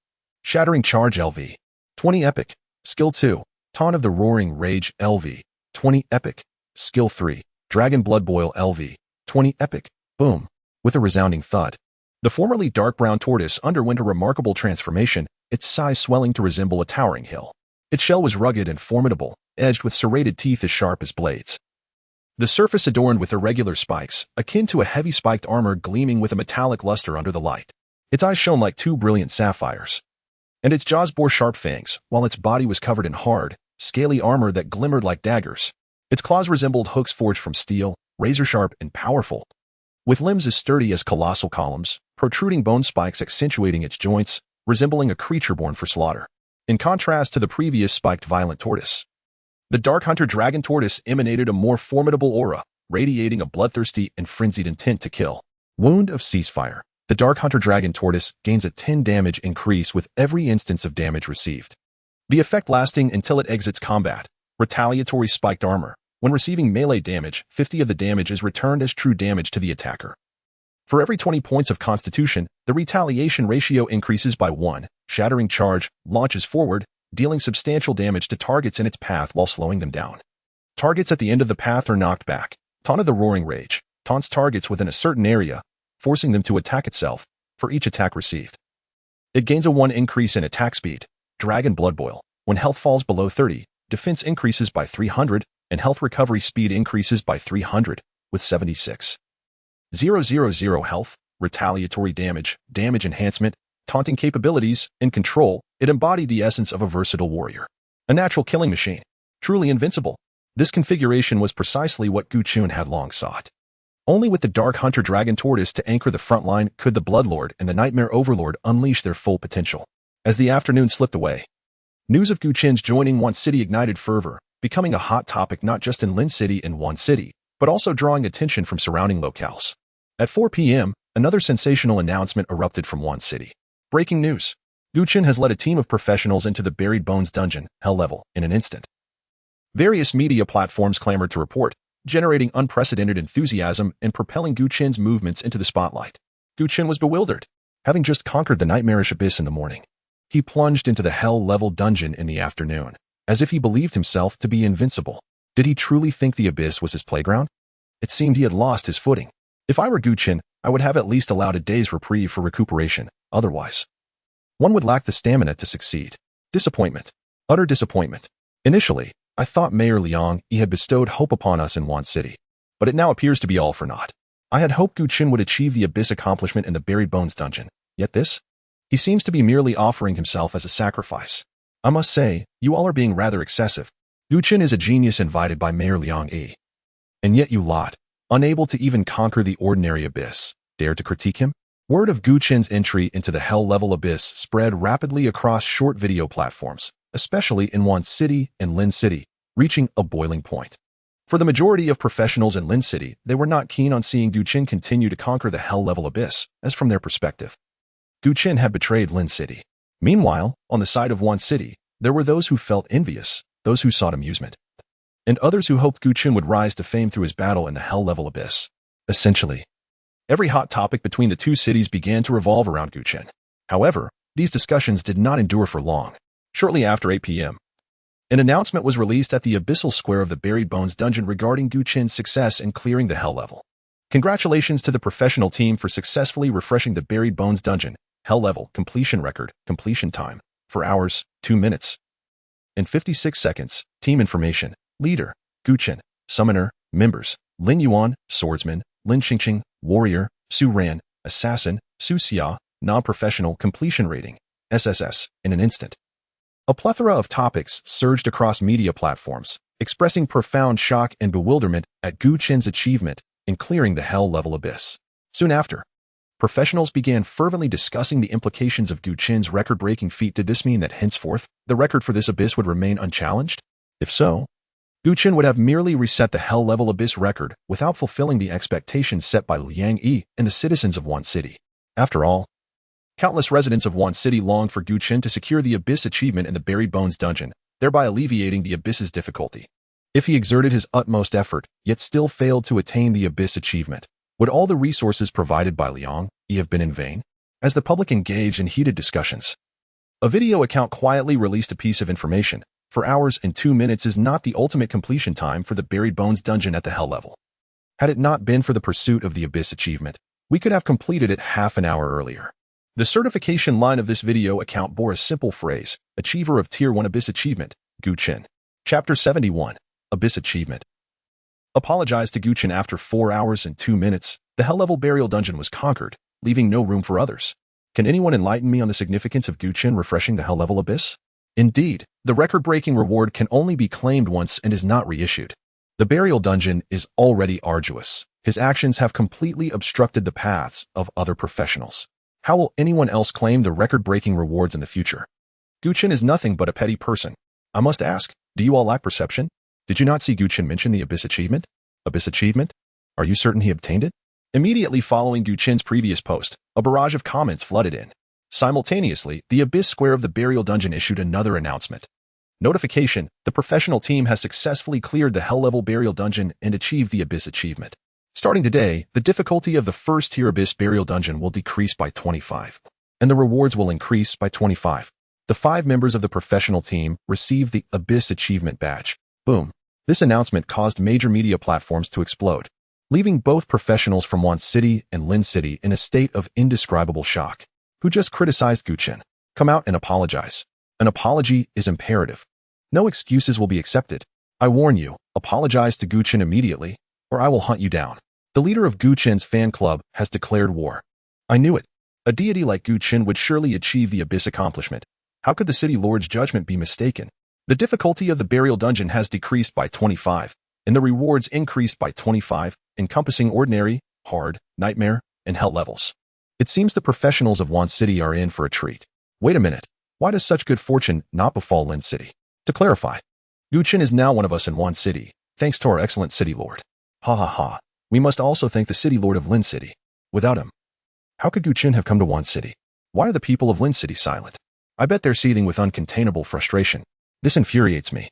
Shattering charge LV. 20 epic, skill 2, taunt of the roaring rage LV. 20 epic, skill 3, dragon blood boil LV. 20 epic, boom, with a resounding thud. The formerly dark brown tortoise underwent a remarkable transformation, its size swelling to resemble a towering hill. Its shell was rugged and formidable, edged with serrated teeth as sharp as blades. The surface adorned with irregular spikes, akin to a heavy spiked armor gleaming with a metallic luster under the light. Its eyes shone like 2 brilliant sapphires, and its jaws bore sharp fangs, while its body was covered in hard, scaly armor that glimmered like daggers. Its claws resembled hooks forged from steel, razor-sharp and powerful, with limbs as sturdy as colossal columns, protruding bone spikes accentuating its joints, resembling a creature born for slaughter. In contrast to the previous spiked violent tortoise, the Dark Hunter Dragon Tortoise emanated a more formidable aura, radiating a bloodthirsty and frenzied intent to kill. Wound of Ceasefire. The Dark Hunter Dragon Tortoise gains a 10 damage increase with every instance of damage received. The effect lasting until it exits combat. Retaliatory Spiked Armor. When receiving melee damage, 50 of the damage is returned as true damage to the attacker. For every 20 points of Constitution, the retaliation ratio increases by 1. Shattering Charge launches forward, dealing substantial damage to targets in its path while slowing them down. Targets at the end of the path are knocked back. Taunt of the Roaring Rage taunts targets within a certain area, forcing them to attack itself for each attack received. It gains a 1 increase in attack speed. Dragon Blood Boil. When health falls below 30, defense increases by 300, and health recovery speed increases by 300, with 76. 000 health, retaliatory damage, damage enhancement, taunting capabilities, and control. It embodied the essence of a versatile warrior. A natural killing machine. Truly invincible. This configuration was precisely what Gu Chun had long sought. Only with the Dark Hunter Dragon Tortoise to anchor the front line could the Bloodlord and the Nightmare Overlord unleash their full potential. As the afternoon slipped away, news of Gu Chen's joining Wan City ignited fervor, becoming a hot topic not just in Lin City and Wan City, but also drawing attention from surrounding locales. At 4 p.m., another sensational announcement erupted from Wan City. Breaking news. Gu Chen has led a team of professionals into the Buried Bones dungeon, Hell Level, in an instant. Various media platforms clamored to report, generating unprecedented enthusiasm and propelling Gu Chen's movements into the spotlight. Gu Chen was bewildered. Having just conquered the nightmarish abyss in the morning, he plunged into the Hell Level dungeon in the afternoon, as if he believed himself to be invincible. Did he truly think the abyss was his playground? It seemed he had lost his footing. If I were Gu Chen, I would have at least allowed a day's reprieve for recuperation. Otherwise, one would lack the stamina to succeed. Disappointment. Utter disappointment. Initially, I thought Mayor Liang Yi had bestowed hope upon us in Wan City, but it now appears to be all for naught. I had hoped Gu Chen would achieve the abyss accomplishment in the Buried Bones dungeon, yet this? He seems to be merely offering himself as a sacrifice. I must say, you all are being rather excessive. Gu Chen is a genius invited by Mayor Liang Yi. And yet you lot, unable to even conquer the ordinary abyss, dare to critique him? Word of Gu Chen's entry into the Hell Level abyss spread rapidly across short video platforms, especially in Wan City and Lin City, reaching a boiling point. For the majority of professionals in Lin City, they were not keen on seeing Gu Chen continue to conquer the Hell Level abyss, as from their perspective, Gu Chen had betrayed Lin City. Meanwhile, on the side of Wan City, there were those who felt envious, those who sought amusement, and others who hoped Gu Chen would rise to fame through his battle in the Hell Level abyss. Essentially, every hot topic between the two cities began to revolve around Gu Chen. However, these discussions did not endure for long. Shortly after 8 p.m., an announcement was released at the abyssal square of the Buried Bones dungeon regarding Gu Chen's success in clearing the Hell Level. Congratulations to the professional team for successfully refreshing the Buried Bones dungeon, Hell Level, completion record, completion time, 4 hours, 2 minutes, and 56 seconds. Team information, leader, Gu Chen, summoner, members, Lin Yuan, swordsman, Lin Qingqing, warrior, Su Ran, assassin, Su Xia, non-professional, completion rating, SSS, in an instant. A plethora of topics surged across media platforms, expressing profound shock and bewilderment at Gu Chen's achievement in clearing the Hell Level abyss. Soon after, professionals began fervently discussing the implications of Gu Chen's record-breaking feat. Did this mean that henceforth, the record for this abyss would remain unchallenged? If so, Gu Chen would have merely reset the Hell Level abyss record without fulfilling the expectations set by Liang Yi and the citizens of Wan City. After all, countless residents of Wan City longed for Gu Chen to secure the abyss achievement in the Buried Bones dungeon, thereby alleviating the abyss's difficulty. If he exerted his utmost effort, yet still failed to attain the abyss achievement, would all the resources provided by Liang Yi have been in vain? As the public engaged in heated discussions, a video account quietly released a piece of information. 4 hours and 2 minutes is not the ultimate completion time for the Buried Bones dungeon at the Hell Level. Had it not been for the pursuit of the abyss achievement, we could have completed it half an hour earlier. The certification line of this video account bore a simple phrase, Achiever of Tier 1 Abyss Achievement, Gu Chen. Chapter 71, Abyss Achievement. Apologized to Gu Chen. After 4 hours and 2 minutes, the Hell Level burial dungeon was conquered, leaving no room for others. Can anyone enlighten me on the significance of Gu Chen refreshing the Hell Level abyss? Indeed, the record-breaking reward can only be claimed once and is not reissued. The burial dungeon is already arduous. His actions have completely obstructed the paths of other professionals. How will anyone else claim the record-breaking rewards in the future? Gu Chen is nothing but a petty person. I must ask, do you all lack perception? Did you not see Gu Chen mention the abyss achievement? Abyss achievement? Are you certain he obtained it? Immediately following Gu Chen's previous post, a barrage of comments flooded in. Simultaneously, the Abyss Square of the Burial Dungeon issued another announcement. Notification: the professional team has successfully cleared the Hell-level Burial Dungeon and achieved the Abyss achievement. Starting today, the difficulty of the first-tier Abyss Burial Dungeon will decrease by 25, and the rewards will increase by 25. The 5 members of the professional team received the Abyss Achievement Badge. Boom. This announcement caused major media platforms to explode, leaving both professionals from Wan City and Lin City in a state of indescribable shock. Who just criticized Gu Chen? Come out and apologize. An apology is imperative. No excuses will be accepted. I warn you, apologize to Gu Chen immediately, or I will hunt you down. The leader of Gu Chen's fan club has declared war. I knew it. A deity like Gu Chen would surely achieve the Abyss accomplishment. How could the City Lord's judgment be mistaken? The difficulty of the Burial Dungeon has decreased by 25, and the rewards increased by 25, encompassing ordinary, hard, nightmare, and hell levels. It seems the professionals of Wan City are in for a treat. Wait a minute. Why does such good fortune not befall Lin City? To clarify, Gu Chen is now one of us in Wan City, thanks to our excellent City Lord. Ha ha ha. We must also thank the City Lord of Lin City. Without him, how could Gu Chen have come to Wan City? Why are the people of Lin City silent? I bet they're seething with uncontainable frustration. This infuriates me.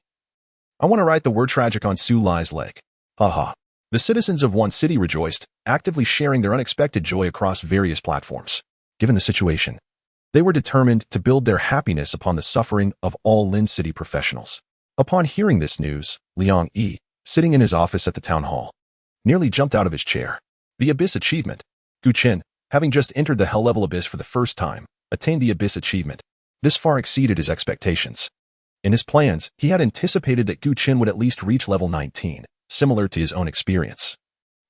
I want to write the word tragic on Su Lai's leg. Ha ha. The citizens of Wan City rejoiced, actively sharing their unexpected joy across various platforms. Given the situation, they were determined to build their happiness upon the suffering of all Lin City professionals. Upon hearing this news, Liang Yi, sitting in his office at the town hall, nearly jumped out of his chair. The Abyss achievement. Gu Chen, having just entered the Hell-level Abyss for the first time, attained the Abyss achievement. This far exceeded his expectations. In his plans, he had anticipated that Gu Chen would at least reach level 19, similar to his own experience,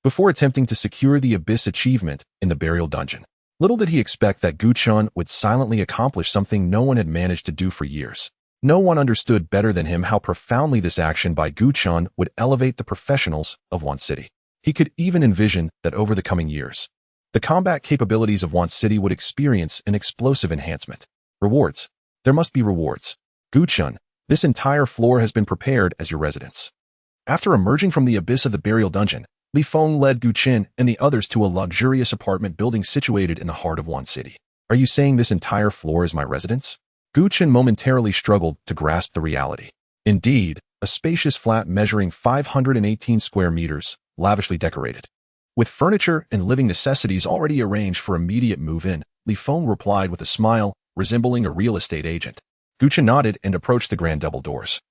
before attempting to secure the Abyss achievement in the Burial Dungeon. Little did he expect that Gu Chen would silently accomplish something no one had managed to do for years. No one understood better than him how profoundly this action by Gu Chen would elevate the professionals of Wan City. He could even envision that over the coming years, the combat capabilities of Wan City would experience an explosive enhancement. Rewards. There must be rewards. Gu Chen, this entire floor has been prepared as your residence. After emerging from the abyss of the Burial Dungeon, Li Feng led Gu Chen and the others to a luxurious apartment building situated in the heart of Wan City. Are you saying this entire floor is my residence? Gu Chen momentarily struggled to grasp the reality. Indeed, a spacious flat measuring 518 square meters, lavishly decorated. With furniture and living necessities already arranged for immediate move-in, Li Feng replied with a smile, resembling a real estate agent. Gu Chen nodded and approached the grand double doors,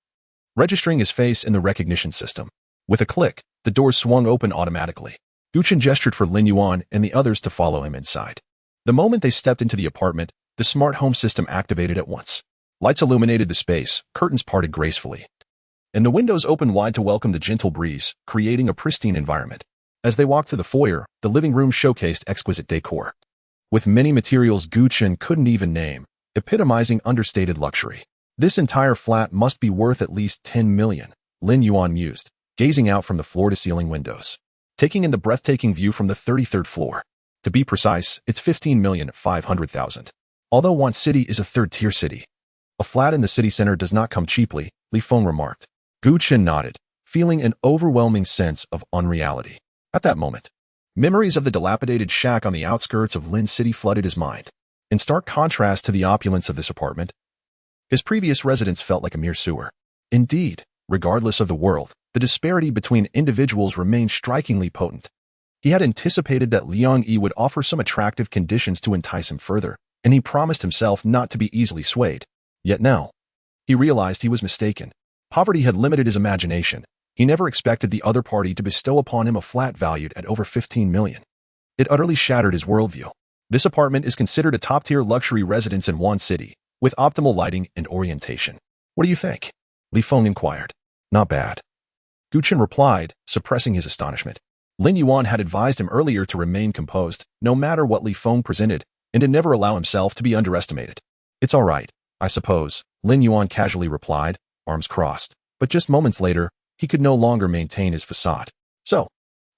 registering his face in the recognition system. With a click, the doors swung open automatically. Gu Chen gestured for Lin Yuan and the others to follow him inside. The moment they stepped into the apartment, the smart home system activated at once. Lights illuminated the space, curtains parted gracefully, and the windows opened wide to welcome the gentle breeze, creating a pristine environment. As they walked to the foyer, the living room showcased exquisite decor, with many materials Gu Chen couldn't even name, epitomizing understated luxury. This entire flat must be worth at least 10 million, Lin Yuan mused, gazing out from the floor-to-ceiling windows, taking in the breathtaking view from the 33rd floor. To be precise, it's 15,500,000. Although Wan City is a third-tier city, a flat in the city center does not come cheaply, Li Feng remarked. Gu Chen nodded, feeling an overwhelming sense of unreality. At that moment, memories of the dilapidated shack on the outskirts of Lin City flooded his mind. In stark contrast to the opulence of this apartment, his previous residence felt like a mere sewer. Indeed, regardless of the world, the disparity between individuals remained strikingly potent. He had anticipated that Liang Yi would offer some attractive conditions to entice him further, and he promised himself not to be easily swayed. Yet now, he realized he was mistaken. Poverty had limited his imagination. He never expected the other party to bestow upon him a flat valued at over 15 million. It utterly shattered his worldview. This apartment is considered a top-tier luxury residence in Wan City, with optimal lighting and orientation. What do you think? Li Feng inquired. Not bad. Gu Chen replied, suppressing his astonishment. Lin Yuan had advised him earlier to remain composed, no matter what Li Feng presented, and to never allow himself to be underestimated. It's all right, I suppose, Lin Yuan casually replied, arms crossed. But just moments later, he could no longer maintain his facade. So,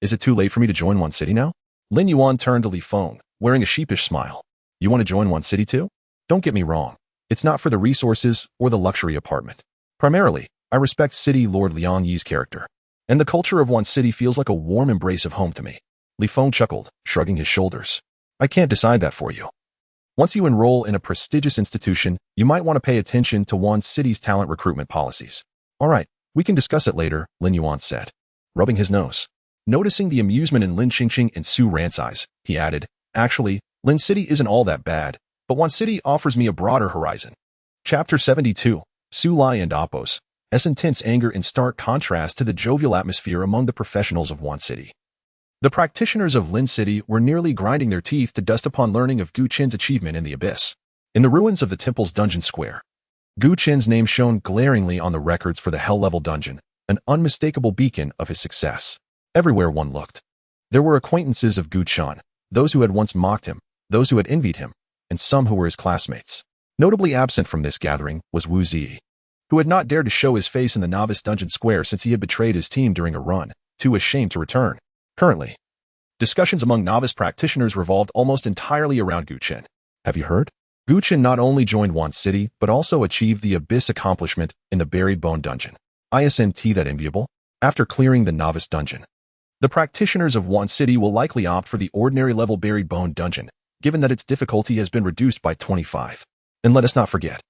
is it too late for me to join Wan City now? Lin Yuan turned to Li Feng, wearing a sheepish smile. You want to join Wan City too? Don't get me wrong. It's not for the resources or the luxury apartment. Primarily, I respect City Lord Liang Yi's character. and the culture of one city feels like a warm embrace of home to me. Li Feng chuckled, shrugging his shoulders. I can't decide that for you. Once you enroll in a prestigious institution, you might want to pay attention to one city's talent recruitment policies. All right, we can discuss it later, Lin Yuan said, rubbing his nose. Noticing the amusement in Lin Qingqing and Su Ran's eyes, he added, actually, Lin City isn't all that bad, but one city offers me a broader horizon. Chapter 72, Su Lai and Oppos, as intense anger in stark contrast to the jovial atmosphere among the professionals of one city. The practitioners of Lin City were nearly grinding their teeth to dust upon learning of Gu Qin's achievement in the abyss. In the ruins of the temple's dungeon square, Gu Qin's name shone glaringly on the records for the hell-level dungeon, an unmistakable beacon of his success. Everywhere one looked, there were acquaintances of Gu Qin, those who had once mocked him, those who had envied him, and some who were his classmates. Notably absent from this gathering was Wu Zi, who had not dared to show his face in the novice dungeon square since he had betrayed his team during a run, too ashamed to return. Currently, discussions among novice practitioners revolved almost entirely around Gu Qin. Have you heard? Gu Qin not only joined one city, but also achieved the abyss accomplishment in the buried bone dungeon. Isn't that enviable? After clearing the novice dungeon, the practitioners of one city will likely opt for the ordinary level buried bone dungeon, given that its difficulty has been reduced by 25. And let us not forget,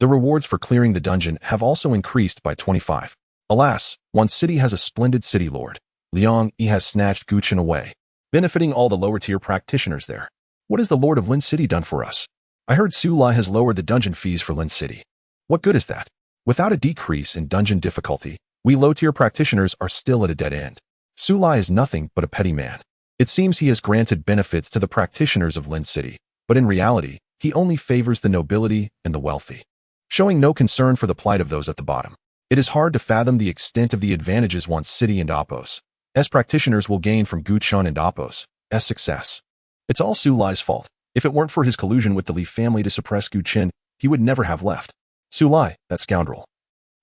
the rewards for clearing the dungeon have also increased by 25. Alas, one city has a splendid city lord. Liang Yi has snatched Gu Qin away, benefiting all the lower-tier practitioners there. What has the Lord of Lin City done for us? I heard Su Lai has lowered the dungeon fees for Lin City. What good is that? Without a decrease in dungeon difficulty, we low-tier practitioners are still at a dead end. Su Lai is nothing but a petty man. It seems he has granted benefits to the practitioners of Lin City, but in reality, he only favors the nobility and the wealthy, showing no concern for the plight of those at the bottom. It is hard to fathom the extent of the advantages one city and Oppos, as practitioners will gain from Gu Qin and Oppos, as success. It's all Su Lai's fault. If it weren't for his collusion with the Li family to suppress Gu Qin, he would never have left. Su Lai, that scoundrel,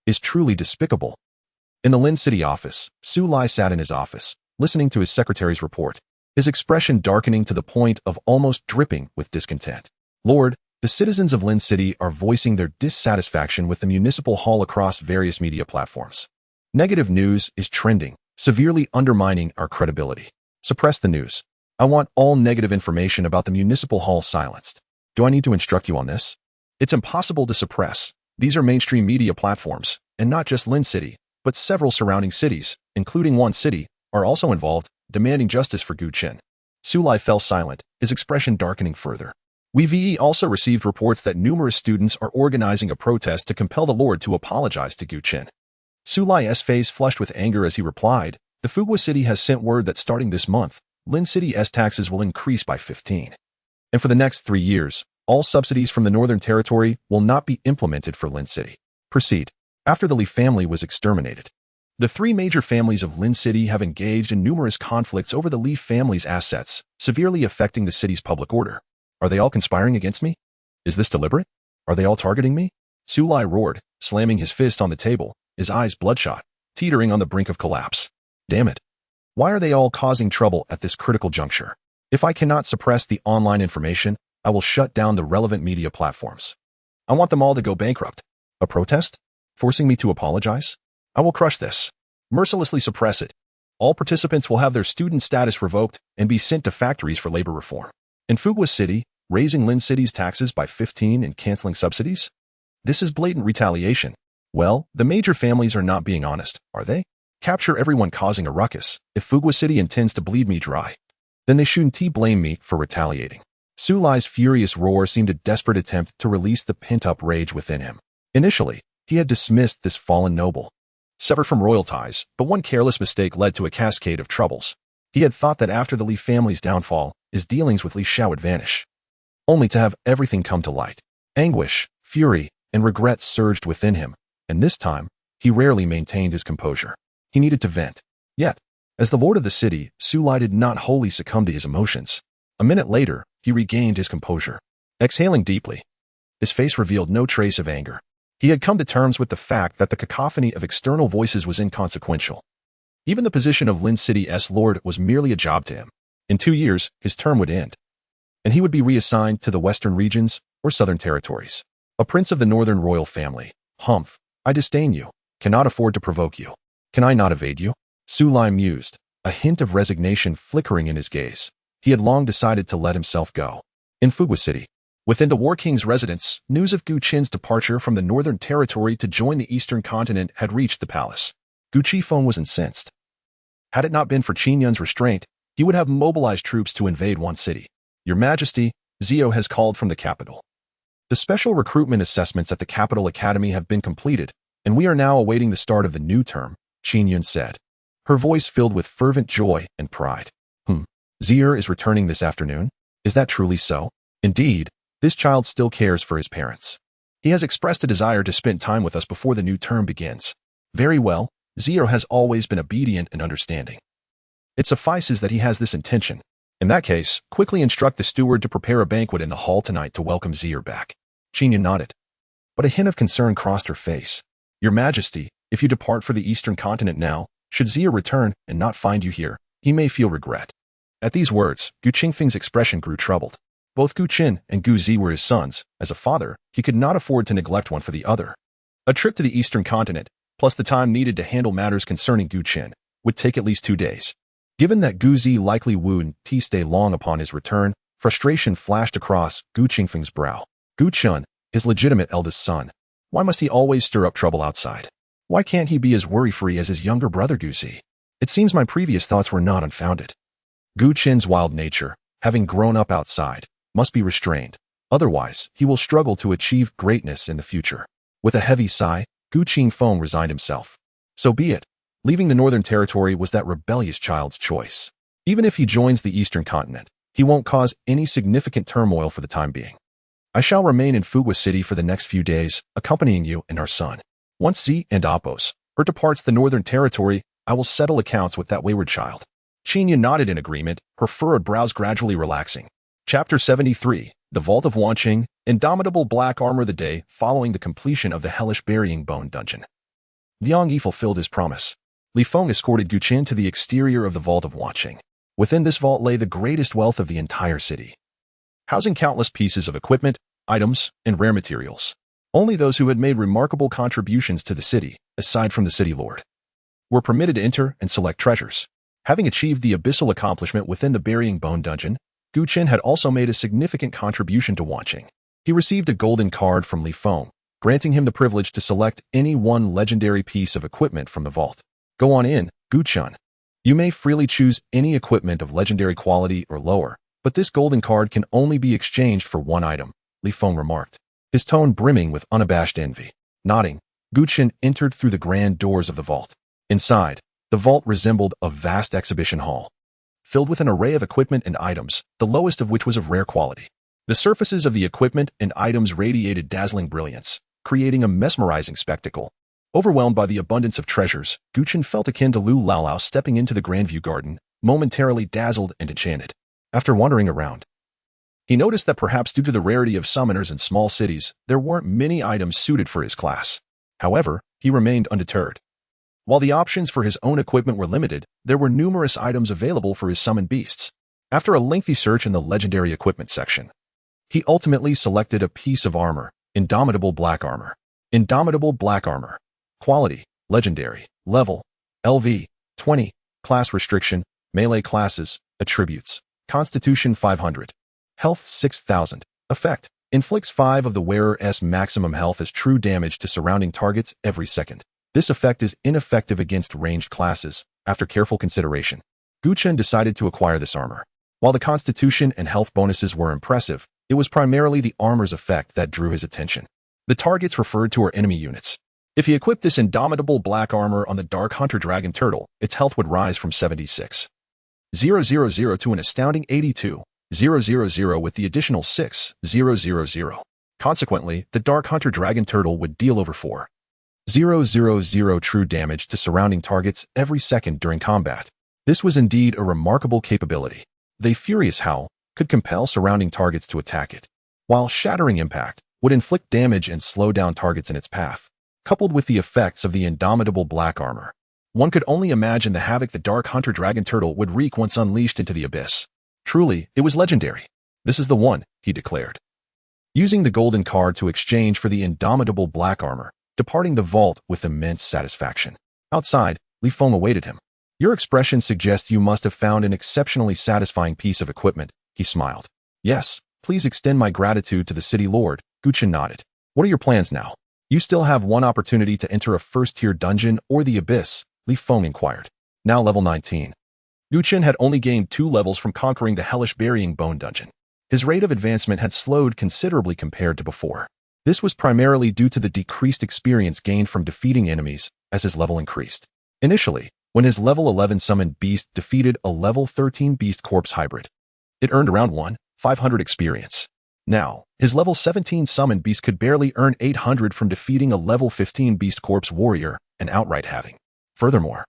is truly despicable. In the Lin City office, Su Lai sat in his office, listening to his secretary's report, his expression darkening to the point of almost dripping with discontent. Lord, the citizens of Lin City are voicing their dissatisfaction with the municipal hall across various media platforms. Negative news is trending, severely undermining our credibility. Suppress the news. I want all negative information about the municipal hall silenced. Do I need to instruct you on this? It's impossible to suppress. These are mainstream media platforms, and not just Lin City, but several surrounding cities, including one city, are also involved, demanding justice for Gu Qin. Su Lai fell silent, his expression darkening further. We also received reports that numerous students are organizing a protest to compel the Lord to apologize to Gu Qin. Su Lai's face flushed with anger as he replied, the Fugua City has sent word that starting this month, Lin City's taxes will increase by 15. And for the next 3 years, all subsidies from the Northern Territory will not be implemented for Lin City. Proceed. After the Li family was exterminated, the 3 major families of Lin City have engaged in numerous conflicts over the Li family's assets, severely affecting the city's public order. Are they all conspiring against me? Is this deliberate? Are they all targeting me? Su Lai roared, slamming his fist on the table, his eyes bloodshot, teetering on the brink of collapse. Damn it. Why are they all causing trouble at this critical juncture? If I cannot suppress the online information, I will shut down the relevant media platforms. I want them all to go bankrupt. A protest? Forcing me to apologize? I will crush this. Mercilessly suppress it. All participants will have their student status revoked and be sent to factories for labor reform. In Fugua City, raising Lin City's taxes by 15 and canceling subsidies? This is blatant retaliation. Well, the major families are not being honest, are they? Capture everyone causing a ruckus. If Fugua City intends to bleed me dry, then they shouldn't blame me for retaliating. Su Lai's furious roar seemed a desperate attempt to release the pent-up rage within him. Initially, he had dismissed this fallen noble, severed from royal ties, but one careless mistake led to a cascade of troubles. He had thought that after the Li family's downfall, his dealings with Li Shao would vanish, only to have everything come to light. Anguish, fury, and regret surged within him, and this time, he rarely maintained his composure. He needed to vent. Yet, as the lord of the city, Su Lai did not wholly succumb to his emotions. A minute later, he regained his composure. Exhaling deeply, his face revealed no trace of anger. He had come to terms with the fact that the cacophony of external voices was inconsequential. Even the position of Lin City's lord was merely a job to him. In 2 years, his term would end, and he would be reassigned to the western regions or southern territories. A prince of the northern royal family. Humph, I disdain you, cannot afford to provoke you. Can I not evade you? Su Lai mused, a hint of resignation flickering in his gaze. He had long decided to let himself go. In Fugwa City, within the War King's residence, news of Gu Qin's departure from the Northern Territory to join the Eastern Continent had reached the palace. Gu Qifeng was incensed. Had it not been for Qin Yun's restraint, he would have mobilized troops to invade one city. Your Majesty, Zio has called from the capital. The special recruitment assessments at the Capital Academy have been completed, and we are now awaiting the start of the new term, Qin Yun said, her voice filled with fervent joy and pride. Zio is returning this afternoon? Is that truly so? Indeed, this child still cares for his parents. He has expressed a desire to spend time with us before the new term begins. Very well, Zio has always been obedient and understanding. It suffices that he has this intention. In that case, quickly instruct the steward to prepare a banquet in the hall tonight to welcome Zio back. Qin Yun nodded. But a hint of concern crossed her face. Your Majesty, if you depart for the Eastern Continent now, should Zio return and not find you here, he may feel regret. At these words, Gu Qingfeng's expression grew troubled. Both Gu Qin and Gu Zi were his sons. As a father, he could not afford to neglect one for the other. A trip to the Eastern Continent, plus the time needed to handle matters concerning Gu Qin, would take at least 2 days. Given that Gu Zi likely would stay long upon his return, frustration flashed across Gu Qingfeng's brow. Gu Chun, his legitimate eldest son. Why must he always stir up trouble outside? Why can't he be as worry-free as his younger brother Gu Zi? It seems my previous thoughts were not unfounded. Gu Qin's wild nature, having grown up outside, must be restrained. Otherwise, he will struggle to achieve greatness in the future. With a heavy sigh, Gu Qingfeng resigned himself. So be it. Leaving the Northern Territory was that rebellious child's choice. Even if he joins the Eastern Continent, he won't cause any significant turmoil for the time being. I shall remain in Fugwa City for the next few days, accompanying you and our son. Once Zi and Apos departs the Northern Territory, I will settle accounts with that wayward child. Qin Yun nodded in agreement, her furrowed brows gradually relaxing. Chapter 73, The Vault of Wanqing, Indomitable Black Armor. The day following the completion of the hellish burying bone dungeon, Liang Yi fulfilled his promise. Li Feng escorted Gu Qin to the exterior of the Vault of Wanqing. Within this vault lay the greatest wealth of the entire city, housing countless pieces of equipment, items, and rare materials. Only those who had made remarkable contributions to the city, aside from the city lord, were permitted to enter and select treasures. Having achieved the abyssal accomplishment within the burying bone dungeon, Gu Qin had also made a significant contribution to Wanqing. He received a golden card from Li Feng, granting him the privilege to select any one legendary piece of equipment from the vault. Go on in, Gu Chun. You may freely choose any equipment of legendary quality or lower, but this golden card can only be exchanged for one item, Li Feng remarked, his tone brimming with unabashed envy. Nodding, Gu Qin entered through the grand doors of the vault. Inside, the vault resembled a vast exhibition hall, filled with an array of equipment and items, the lowest of which was of rare quality. The surfaces of the equipment and items radiated dazzling brilliance, creating a mesmerizing spectacle. Overwhelmed by the abundance of treasures, Gu Qin felt akin to Lu Laolao stepping into the Grandview Garden, momentarily dazzled and enchanted. After wandering around, he noticed that perhaps due to the rarity of summoners in small cities, there weren't many items suited for his class. However, he remained undeterred. While the options for his own equipment were limited, there were numerous items available for his summoned beasts. After a lengthy search in the legendary equipment section, he ultimately selected a piece of armor, Indomitable Black Armor. Indomitable Black Armor. Quality, Legendary. Level, LV, 20. Class restriction, Melee classes, Attributes. Constitution 500. Health 6000. Effect, inflicts 5 of the wearer's maximum health as true damage to surrounding targets every second. This effect is ineffective against ranged classes. After careful consideration, Gu Chen decided to acquire this armor. While the constitution and health bonuses were impressive, it was primarily the armor's effect that drew his attention. The targets referred to were enemy units. If he equipped this Indomitable Black Armor on the Dark Hunter Dragon Turtle, its health would rise from 76,000 to an astounding 82,000 with the additional 6,000. Consequently, the Dark Hunter Dragon Turtle would deal over 4,000 true damage to surrounding targets every second during combat. This was indeed a remarkable capability. The furious howl could compel surrounding targets to attack it, while Shattering Impact would inflict damage and slow down targets in its path. Coupled with the effects of the Indomitable Black Armor, one could only imagine the havoc the Dark Hunter Dragon Turtle would wreak once unleashed into the abyss. Truly, it was legendary. This is the one, he declared, using the golden card to exchange for the Indomitable Black Armor, departing the vault with immense satisfaction. Outside, Li Feng awaited him. Your expression suggests you must have found an exceptionally satisfying piece of equipment, he smiled. Yes, please extend my gratitude to the city lord, Chen nodded. What are your plans now? You still have one opportunity to enter a first-tier dungeon or the abyss, Li Feng inquired. Now level 19. Chen had only gained 2 levels from conquering the hellish burying bone dungeon. His rate of advancement had slowed considerably compared to before. This was primarily due to the decreased experience gained from defeating enemies as his level increased. Initially, when his level 11 summoned beast defeated a level 13 beast corpse hybrid, it earned around 500 experience. Now, his level 17 summoned beast could barely earn 800 from defeating a level 15 beast corpse warrior and outright having. Furthermore,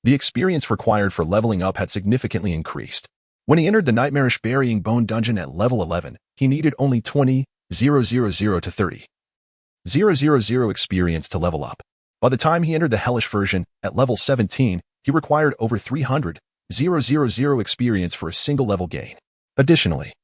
the experience required for leveling up had significantly increased. When he entered the nightmarish burying bone dungeon at level 11, he needed only 20,000 to 30,000 experience to level up. By the time he entered the hellish version at level 17, he required over 300,000 experience for a single level gain. Additionally,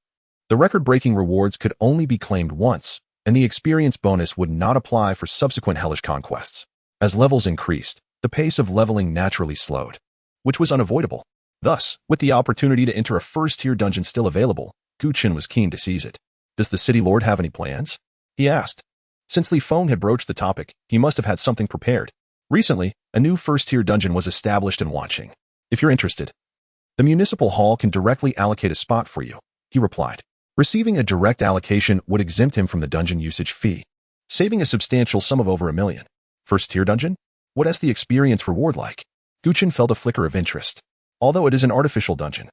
the record-breaking rewards could only be claimed once, and the experience bonus would not apply for subsequent hellish conquests. As levels increased, the pace of leveling naturally slowed, which was unavoidable. Thus, with the opportunity to enter a first-tier dungeon still available, Chen was keen to seize it. Does the city lord have any plans? He asked. Since Li Feng had broached the topic, he must have had something prepared. Recently, a new first-tier dungeon was established in Wanqing. If you're interested, the municipal hall can directly allocate a spot for you, he replied. Receiving a direct allocation would exempt him from the dungeon usage fee, saving a substantial sum of over 1 million. First-tier dungeon? What is the experience reward like? Chen felt a flicker of interest. Although it is an artificial dungeon,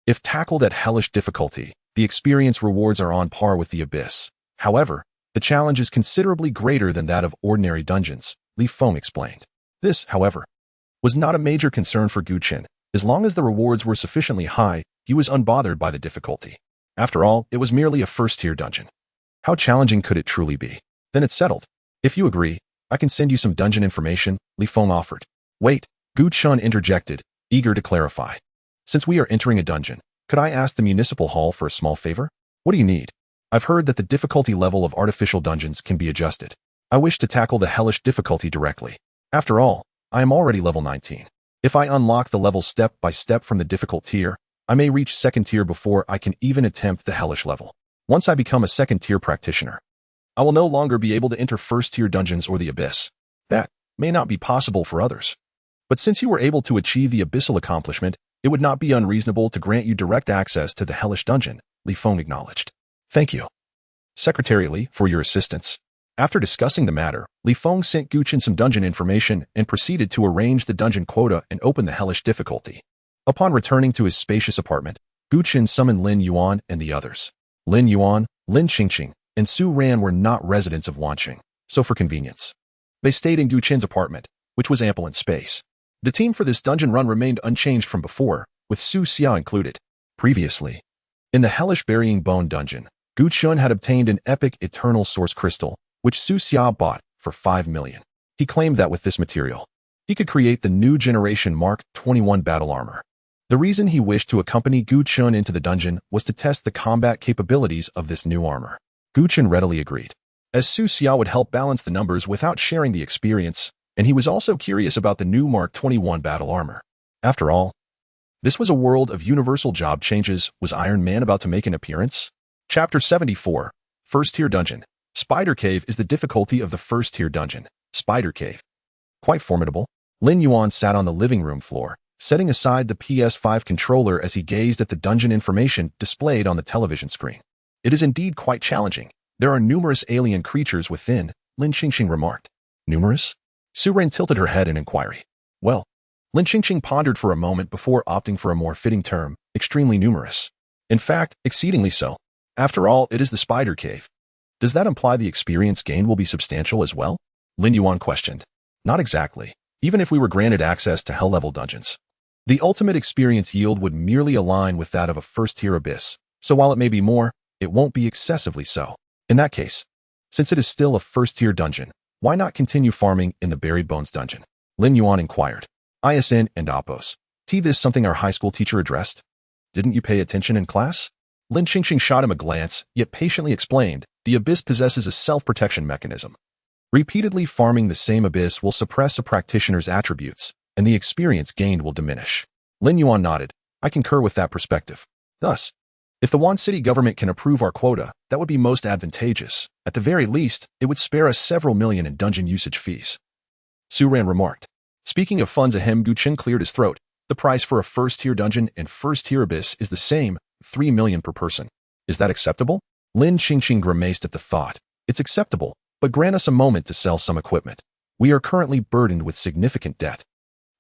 if tackled at hellish difficulty, the experience rewards are on par with the abyss. However, the challenge is considerably greater than that of ordinary dungeons, Li Feng explained. This, however, was not a major concern for Chen. As long as the rewards were sufficiently high, he was unbothered by the difficulty. After all, it was merely a first-tier dungeon. How challenging could it truly be? Then it's settled. If you agree, I can send you some dungeon information, Li Feng offered. Wait, Chen interjected, eager to clarify. Since we are entering a dungeon, could I ask the municipal hall for a small favor? What do you need? I've heard that the difficulty level of artificial dungeons can be adjusted. I wish to tackle the hellish difficulty directly. After all, I am already level 19. If I unlock the level step by step from the difficult tier, I may reach second tier before I can even attempt the hellish level. Once I become a second tier practitioner, I will no longer be able to enter first tier dungeons or the abyss. That may not be possible for others. But since you were able to achieve the abyssal accomplishment, it would not be unreasonable to grant you direct access to the hellish dungeon, Li Feng acknowledged. Thank you, Secretary Li, for your assistance. After discussing the matter, Li Feng sent Chen some dungeon information and proceeded to arrange the dungeon quota and open the hellish difficulty. Upon returning to his spacious apartment, Chen summoned Lin Yuan and the others. Lin Yuan, Lin Qingqing, and Su Ran were not residents of Wanqing, so for convenience, they stayed in Chen's apartment, which was ample in space. The team for this dungeon run remained unchanged from before, with Su Xia included. Previously, in the hellish burying bone dungeon, Chen had obtained an epic eternal source crystal, which Su Xia bought for 5 million. He claimed that with this material, he could create the new generation Mark 21 battle armor. The reason he wished to accompany Chen into the dungeon was to test the combat capabilities of this new armor. Chen readily agreed, as Su Xia would help balance the numbers without sharing the experience, and he was also curious about the new Mark 21 battle armor. After all, this was a world of universal job changes. Was Iron Man about to make an appearance? Chapter 74, First Tier Dungeon. Spider Cave is the difficulty of the first tier dungeon, Spider Cave. Quite formidable. Lin Yuan sat on the living room floor, setting aside the PS5 controller as he gazed at the dungeon information displayed on the television screen. It is indeed quite challenging. There are numerous alien creatures within, Lin Qingqing remarked. Numerous? Su Ran tilted her head in inquiry. Well, Lin Qingqing pondered for a moment before opting for a more fitting term, extremely numerous. In fact, exceedingly so. After all, it is the Spider Cave. Does that imply the experience gained will be substantial as well? Lin Yuan questioned. Not exactly, even if we were granted access to hell-level dungeons. The ultimate experience yield would merely align with that of a first-tier abyss, so while it may be more, it won't be excessively so. In that case, since it is still a first-tier dungeon, why not continue farming in the Buried Bones dungeon? Lin Yuan inquired. ISN and Oppos. This something our high school teacher addressed? Didn't you pay attention in class? Lin Qingqing shot him a glance, yet patiently explained, the abyss possesses a self-protection mechanism. Repeatedly farming the same abyss will suppress a practitioner's attributes, and the experience gained will diminish. Lin Yuan nodded. I concur with that perspective. Thus, if the Wan City government can approve our quota, that would be most advantageous. At the very least, it would spare us several million in dungeon usage fees. Su Ran remarked. Speaking of funds, Gu Chen cleared his throat. The price for a first-tier dungeon and first-tier abyss is the same, 3 million per person. Is that acceptable? Lin Qingqing grimaced at the thought. It's acceptable, but grant us a moment to sell some equipment. We are currently burdened with significant debt,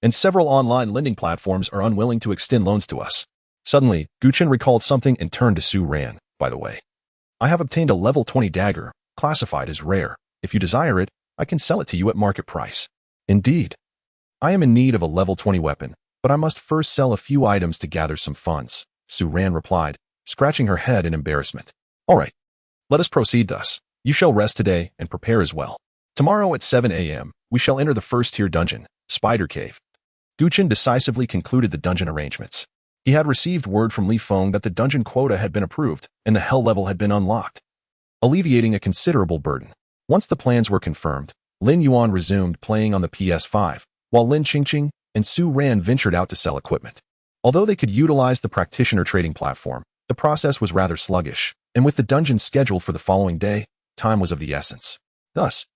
and several online lending platforms are unwilling to extend loans to us. Suddenly, Gu Chen recalled something and turned to Su Ran. By the way, I have obtained a level 20 dagger, classified as rare. If you desire it, I can sell it to you at market price. Indeed. I am in need of a level 20 weapon, but I must first sell a few items to gather some funds, Su Ran replied, scratching her head in embarrassment. All right. Let us proceed thus. You shall rest today and prepare as well. Tomorrow at 7 a.m., we shall enter the first-tier dungeon, Spider Cave. Gu Chen decisively concluded the dungeon arrangements. He had received word from Li Feng that the dungeon quota had been approved and the hell level had been unlocked, alleviating a considerable burden. Once the plans were confirmed, Lin Yuan resumed playing on the PS5, while Lin Qingqing and Su Ran ventured out to sell equipment. Although they could utilize the practitioner trading platform, the process was rather sluggish, and with the dungeon scheduled for the following day, time was of the essence. Thus,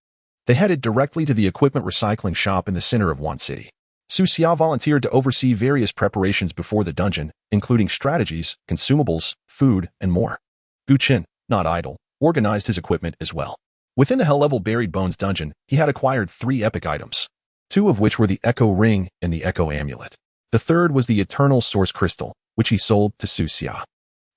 they headed directly to the equipment recycling shop in the center of Wan City. Su Xia volunteered to oversee various preparations before the dungeon, including strategies, consumables, food, and more. Gu Chen, not idle, organized his equipment as well. Within the hell-level Buried Bones dungeon, he had acquired 3 epic items, 2 of which were the Echo Ring and the Echo Amulet. The third was the Eternal Source Crystal, which he sold to Su Xia.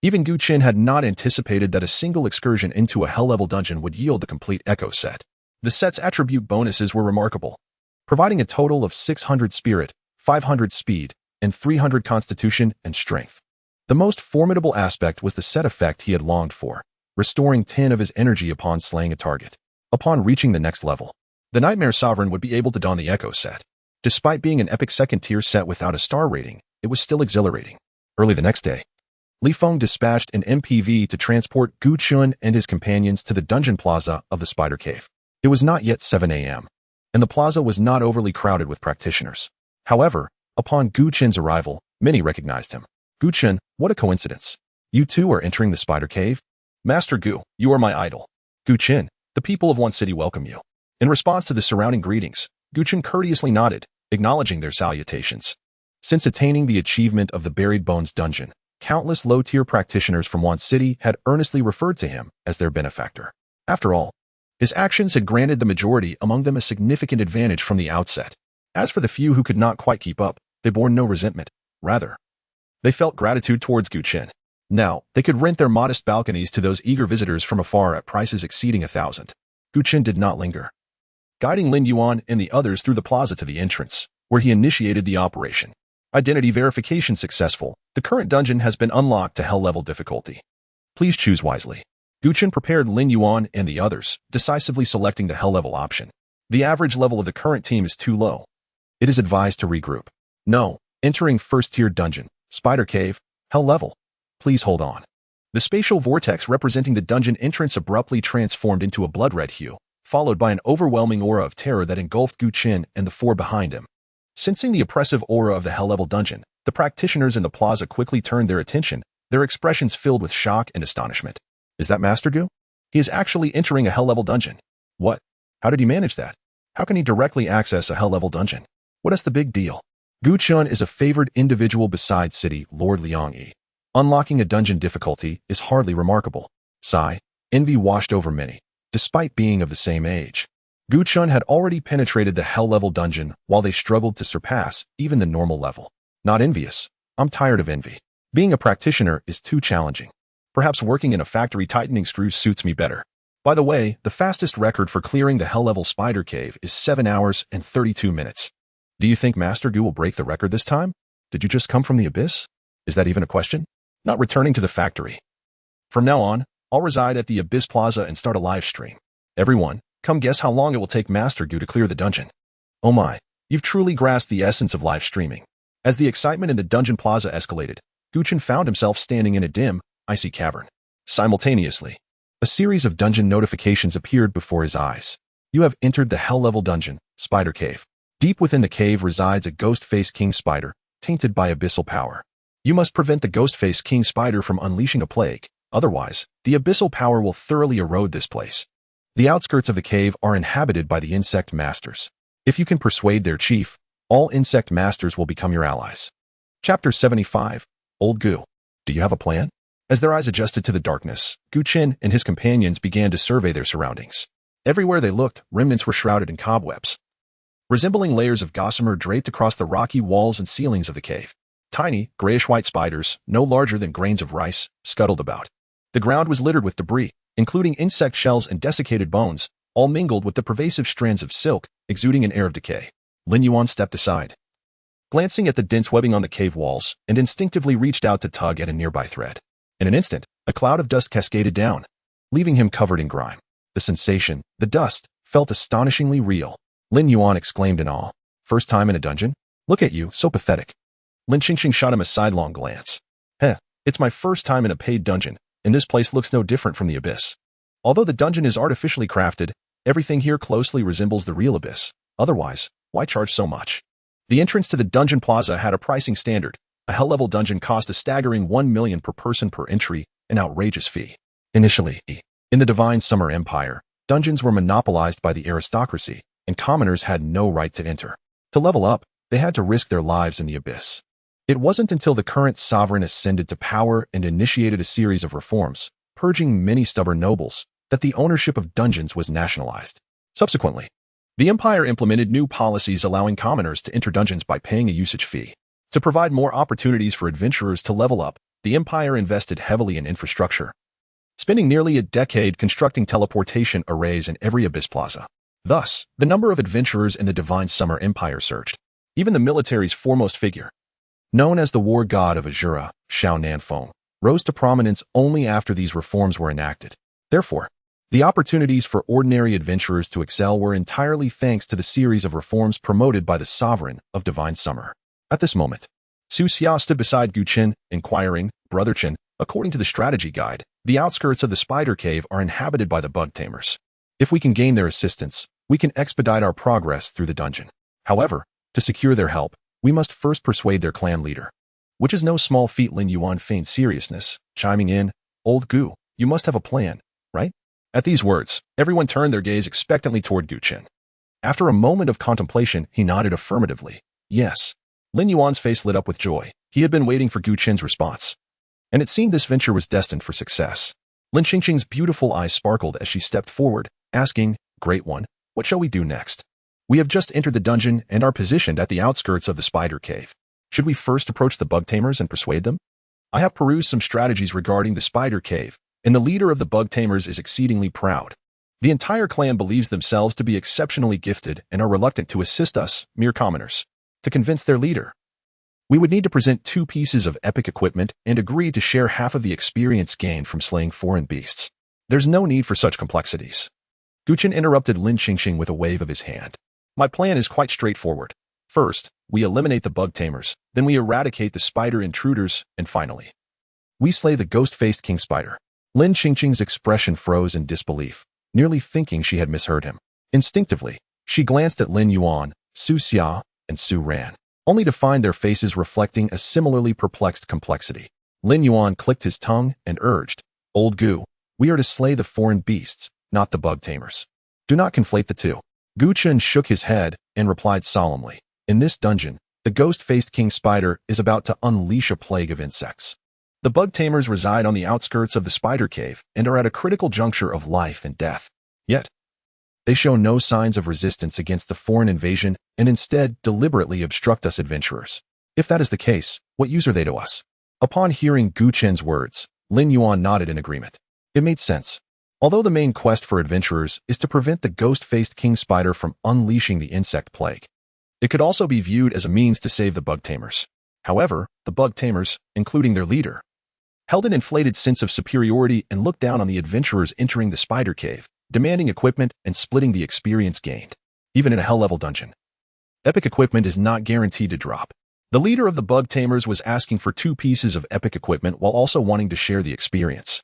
Even Gu Chen had not anticipated that a single excursion into a hell-level dungeon would yield the complete Echo set. The set's attribute bonuses were remarkable, providing a total of 600 spirit, 500 speed, and 300 constitution and strength. The most formidable aspect was the set effect he had longed for, restoring 10 of his energy upon slaying a target. Upon reaching the next level, the Nightmare Sovereign would be able to don the Echo set. Despite being an epic second-tier set without a star rating, it was still exhilarating. Early the next day, Li Feng dispatched an MPV to transport Gu Chen and his companions to the dungeon plaza of the Spider Cave. It was not yet 7 a.m., and the plaza was not overly crowded with practitioners. However, upon Gu Chen's arrival, many recognized him. Gu Chen, what a coincidence. You too are entering the Spider Cave? Master Gu, you are my idol. Gu Chen, the people of Wan City welcome you. In response to the surrounding greetings, Gu Chen courteously nodded, acknowledging their salutations. Since attaining the achievement of the Buried Bones dungeon, countless low-tier practitioners from Wan City had earnestly referred to him as their benefactor. After all, his actions had granted the majority among them a significant advantage from the outset. As for the few who could not quite keep up, they bore no resentment. Rather, they felt gratitude towards Gu Chen. Now, they could rent their modest balconies to those eager visitors from afar at prices exceeding 1,000. Gu Chen did not linger, guiding Lin Yuan and the others through the plaza to the entrance, where he initiated the operation. Identity verification successful. The current dungeon has been unlocked to hell-level difficulty. Please choose wisely. Gu Chen prepared Lin Yuan and the others, decisively selecting the hell-level option. The average level of the current team is too low. It is advised to regroup. No, entering first-tier dungeon, Spider Cave, hell level. Please hold on. The spatial vortex representing the dungeon entrance abruptly transformed into a blood-red hue, followed by an overwhelming aura of terror that engulfed Gu Chen and the 4 behind him. Sensing the oppressive aura of the hell-level dungeon, the practitioners in the plaza quickly turned their attention, their expressions filled with shock and astonishment. Is that Master Gu? He is actually entering a hell-level dungeon. What? How did he manage that? How can he directly access a hell-level dungeon? What is the big deal? Gu Chen is a favored individual besides City Lord Liang Yi. Unlocking a dungeon difficulty is hardly remarkable. Sigh, envy washed over many, despite being of the same age. Gu Chen had already penetrated the hell-level dungeon while they struggled to surpass even the normal level. Not envious. I'm tired of envy. Being a practitioner is too challenging. Perhaps working in a factory tightening screws suits me better. By the way, the fastest record for clearing the hell-level Spider Cave is 7 hours and 32 minutes. Do you think Master Gu will break the record this time? Did you just come from the abyss? Is that even a question? Not returning to the factory. From now on, I'll reside at the Abyss Plaza and start a live stream. Everyone, come guess how long it will take Master Gu to clear the dungeon. Oh my, you've truly grasped the essence of live streaming. As the excitement in the dungeon plaza escalated, Gu Chen found himself standing in a dim, icy cavern. Simultaneously, a series of dungeon notifications appeared before his eyes. You have entered the hell-level dungeon, Spider Cave. Deep within the cave resides a ghost-faced king spider, tainted by abyssal power. You must prevent the ghost-faced king spider from unleashing a plague, otherwise, the abyssal power will thoroughly erode this place. The outskirts of the cave are inhabited by the insect masters. If you can persuade their chief, all insect masters will become your allies. Chapter 75. Old Gu. Do you have a plan? As their eyes adjusted to the darkness, Chen and his companions began to survey their surroundings. Everywhere they looked, remnants were shrouded in cobwebs, resembling layers of gossamer draped across the rocky walls and ceilings of the cave. Tiny, grayish-white spiders, no larger than grains of rice, scuttled about. The ground was littered with debris, including insect shells and desiccated bones, all mingled with the pervasive strands of silk, exuding an air of decay. Lin Yuan stepped aside, glancing at the dense webbing on the cave walls, and instinctively reached out to tug at a nearby thread. In an instant, a cloud of dust cascaded down, leaving him covered in grime. The sensation, the dust, felt astonishingly real. Lin Yuan exclaimed in awe. First time in a dungeon? Look at you, so pathetic. Lin Qingqing shot him a sidelong glance. It's my first time in a paid dungeon, and this place looks no different from the abyss. Although the dungeon is artificially crafted, everything here closely resembles the real abyss. Otherwise, why charge so much? The entrance to the dungeon plaza had a pricing standard. A hell-level dungeon cost a staggering 1 million per person per entry, an outrageous fee. Initially, in the Divine Summer Empire, dungeons were monopolized by the aristocracy, and commoners had no right to enter. To level up, they had to risk their lives in the abyss. It wasn't until the current sovereign ascended to power and initiated a series of reforms, purging many stubborn nobles, that the ownership of dungeons was nationalized. Subsequently, the empire implemented new policies allowing commoners to enter dungeons by paying a usage fee. To provide more opportunities for adventurers to level up, the empire invested heavily in infrastructure, spending nearly a decade constructing teleportation arrays in every abyss plaza. Thus, the number of adventurers in the Divine Summer Empire surged. Even the military's foremost figure, known as the war god of Azura, Xiao Nanfeng, rose to prominence only after these reforms were enacted. Therefore, the opportunities for ordinary adventurers to excel were entirely thanks to the series of reforms promoted by the sovereign of Divine Summer. At this moment, Su Xia stood beside Gu Chen, inquiring, Brother Chen, according to the strategy guide, the outskirts of the spider cave are inhabited by the bug tamers. If we can gain their assistance, we can expedite our progress through the dungeon. However, to secure their help, we must first persuade their clan leader. Which is no small feat. Lin Yuan feigned seriousness, chiming in, Old Gu, you must have a plan, right? At these words, everyone turned their gaze expectantly toward Gu Chen. After a moment of contemplation, he nodded affirmatively. Yes. Lin Yuan's face lit up with joy. He had been waiting for Gu Chen's response, and it seemed this venture was destined for success. Lin Qingqing's beautiful eyes sparkled as she stepped forward, asking, Great One, what shall we do next? We have just entered the dungeon and are positioned at the outskirts of the spider cave. Should we first approach the bug tamers and persuade them? I have perused some strategies regarding the spider cave, and the leader of the bug tamers is exceedingly proud. The entire clan believes themselves to be exceptionally gifted and are reluctant to assist us, mere commoners. To convince their leader, we would need to present 2 pieces of epic equipment and agree to share half of the experience gained from slaying foreign beasts. There's no need for such complexities. Gu Chen interrupted Lin Qingqing with a wave of his hand. My plan is quite straightforward. First, we eliminate the bug tamers, then we eradicate the spider intruders, and finally, we slay the ghost-faced king spider. Lin Qingqing's expression froze in disbelief, nearly thinking she had misheard him. Instinctively, she glanced at Lin Yuan, Su Xia, and Su Ran, only to find their faces reflecting a similarly perplexed complexity. Lin Yuan clicked his tongue and urged, Old Gu, we are to slay the foreign beasts, not the bug tamers. Do not conflate the two. Gu Chen shook his head and replied solemnly, In this dungeon, the ghost-faced king spider is about to unleash a plague of insects. The bug tamers reside on the outskirts of the spider cave and are at a critical juncture of life and death. Yet, they show no signs of resistance against the foreign invasion and instead deliberately obstruct us adventurers. If that is the case, what use are they to us? Upon hearing Gu Chen's words, Lin Yuan nodded in agreement. It made sense. Although the main quest for adventurers is to prevent the ghost-faced king spider from unleashing the insect plague, it could also be viewed as a means to save the bug tamers. However, the bug tamers, including their leader, held an inflated sense of superiority and looked down on the adventurers entering the spider cave, demanding equipment and splitting the experience gained. Even in a hell-level dungeon, epic equipment is not guaranteed to drop. The leader of the bug tamers was asking for 2 pieces of epic equipment while also wanting to share the experience,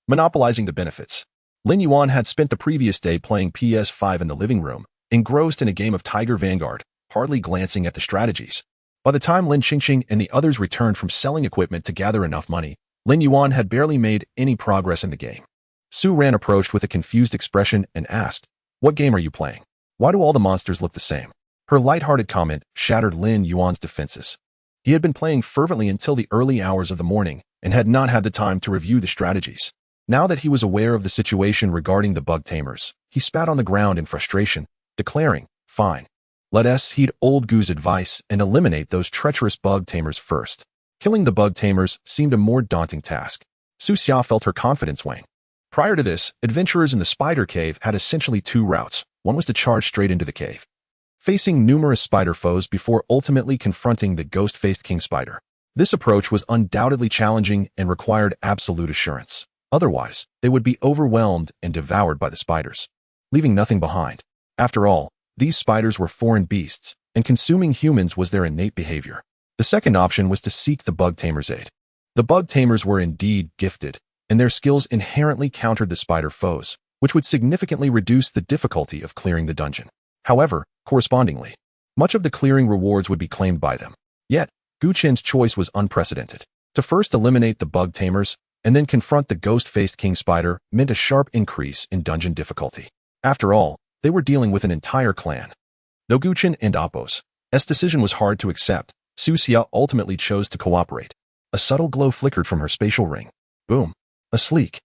monopolizing the benefits. Lin Yuan had spent the previous day playing PS5 in the living room, engrossed in a game of Tiger Vanguard, hardly glancing at the strategies. By the time Lin Qingqing and the others returned from selling equipment to gather enough money, Lin Yuan had barely made any progress in the game. Su Ran approached with a confused expression and asked, "What game are you playing? Why do all the monsters look the same?" Her light-hearted comment shattered Lin Yuan's defenses. He had been playing fervently until the early hours of the morning and had not had the time to review the strategies. Now that he was aware of the situation regarding the bug tamers, he spat on the ground in frustration, declaring, "Fine. Let us heed Old Gu's advice and eliminate those treacherous bug tamers first." Killing the bug tamers seemed a more daunting task. Su Xia felt her confidence wane. Prior to this, adventurers in the spider cave had essentially two routes. One was to charge straight into the cave, facing numerous spider foes before ultimately confronting the ghost-faced king spider. This approach was undoubtedly challenging and required absolute assurance. Otherwise, they would be overwhelmed and devoured by the spiders, leaving nothing behind. After all, these spiders were foreign beasts, and consuming humans was their innate behavior. The second option was to seek the bug tamers' aid. The bug tamers were indeed gifted, and their skills inherently countered the spider foes, which would significantly reduce the difficulty of clearing the dungeon. However, correspondingly, much of the clearing rewards would be claimed by them. Yet, Gu Chen's choice was unprecedented. To first eliminate the bug tamers, and then confront the ghost-faced king spider meant a sharp increase in dungeon difficulty. After all, they were dealing with an entire clan. Though Gu Chen and Appo's decision was hard to accept, Su Xia ultimately chose to cooperate. A subtle glow flickered from her spatial ring. Boom. A sleek,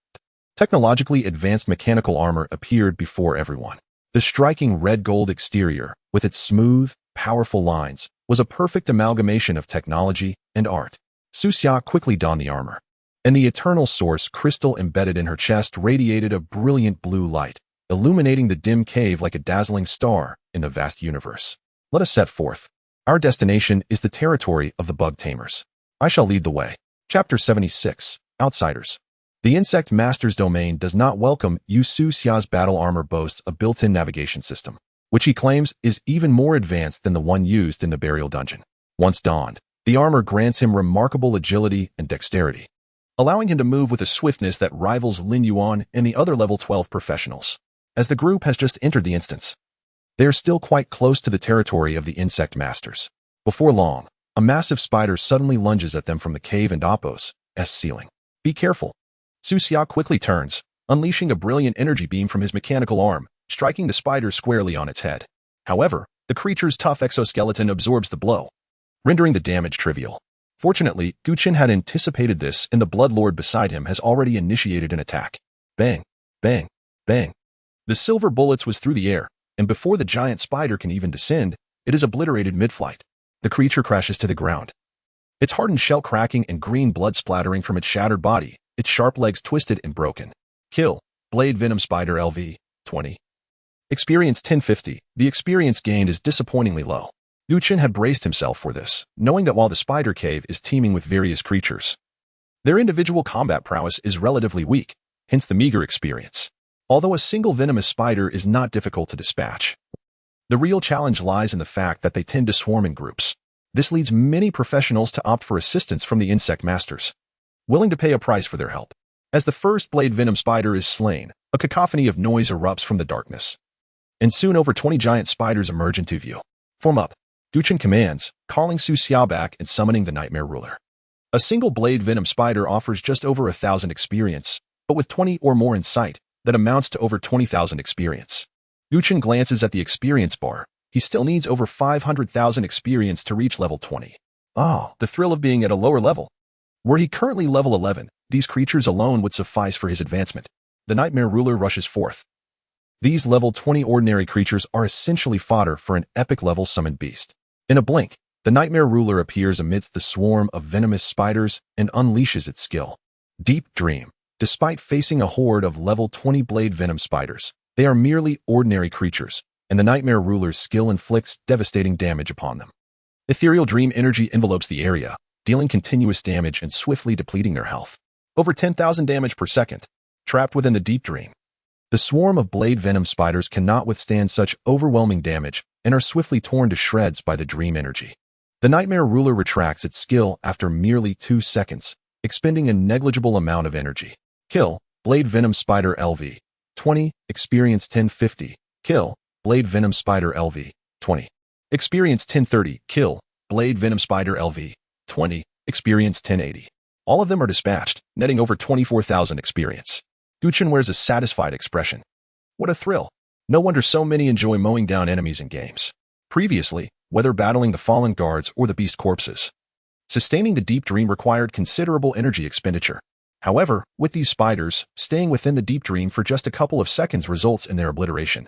technologically advanced mechanical armor appeared before everyone. The striking red-gold exterior, with its smooth, powerful lines, was a perfect amalgamation of technology and art. Su Xia quickly donned the armor, and the eternal source crystal embedded in her chest radiated a brilliant blue light, illuminating the dim cave like a dazzling star in the vast universe. Let us set forth. Our destination is the territory of the bug tamers. I shall lead the way. Chapter 76. Outsiders. The insect master's domain does not welcome you. Su Xia's battle armor boasts a built-in navigation system, which he claims is even more advanced than the one used in the burial dungeon. Once donned, the armor grants him remarkable agility and dexterity, allowing him to move with a swiftness that rivals Lin Yuan and the other level 12 professionals. As the group has just entered the instance, they are still quite close to the territory of the insect masters. Before long, a massive spider suddenly lunges at them from the cave and Appo's ceiling. Be careful. Su Xia quickly turns, unleashing a brilliant energy beam from his mechanical arm, striking the spider squarely on its head. However, the creature's tough exoskeleton absorbs the blow, rendering the damage trivial. Fortunately, Gu Chen had anticipated this, and the Blood Lord beside him has already initiated an attack. Bang, bang, bang. The silver bullets whiz through the air, and before the giant spider can even descend, it is obliterated mid-flight. The creature crashes to the ground, its hardened shell cracking and green blood splattering from its shattered body, its sharp legs twisted and broken. Kill. Blade Venom Spider LV. 20. Experience 1050. The experience gained is disappointingly low. Gu Chen had braced himself for this, knowing that while the spider cave is teeming with various creatures, their individual combat prowess is relatively weak, hence the meager experience. Although a single venomous spider is not difficult to dispatch, the real challenge lies in the fact that they tend to swarm in groups. This leads many professionals to opt for assistance from the insect masters, willing to pay a price for their help. As the first blade venom spider is slain, a cacophony of noise erupts from the darkness, and soon over 20 giant spiders emerge into view. Form up. Gu Chen commands, calling Su Xia back and summoning the Nightmare Ruler. A single blade venom spider offers just over 1,000 experience, but with 20 or more in sight, that amounts to over 20,000 experience. Gu Chen glances at the experience bar. He still needs over 500,000 experience to reach level 20. Oh, the thrill of being at a lower level. Were he currently level 11, these creatures alone would suffice for his advancement. The Nightmare Ruler rushes forth. These level 20 ordinary creatures are essentially fodder for an epic level summoned beast. In a blink, the Nightmare Ruler appears amidst the swarm of venomous spiders and unleashes its skill. Deep Dream. Despite facing a horde of level 20 blade venom spiders, they are merely ordinary creatures, and the Nightmare Ruler's skill inflicts devastating damage upon them. Ethereal Dream energy envelopes the area, dealing continuous damage and swiftly depleting their health. Over 10,000 damage per second. Trapped within the Deep Dream, the swarm of blade venom spiders cannot withstand such overwhelming damage and are swiftly torn to shreds by the dream energy. The Nightmare Ruler retracts its skill after merely 2 seconds, expending a negligible amount of energy. Kill. Blade Venom Spider LV. 20. Experience 1050. Kill. Blade Venom Spider LV. 20. Experience 1030, kill, blade venom spider LV, 20, experience 1080. All of them are dispatched, netting over 24,000 experience. Chen wears a satisfied expression. What a thrill. No wonder so many enjoy mowing down enemies in games. Previously, whether battling the fallen guards or the beast corpses, sustaining the deep dream required considerable energy expenditure. However, with these spiders, staying within the deep dream for just a couple of seconds results in their obliteration,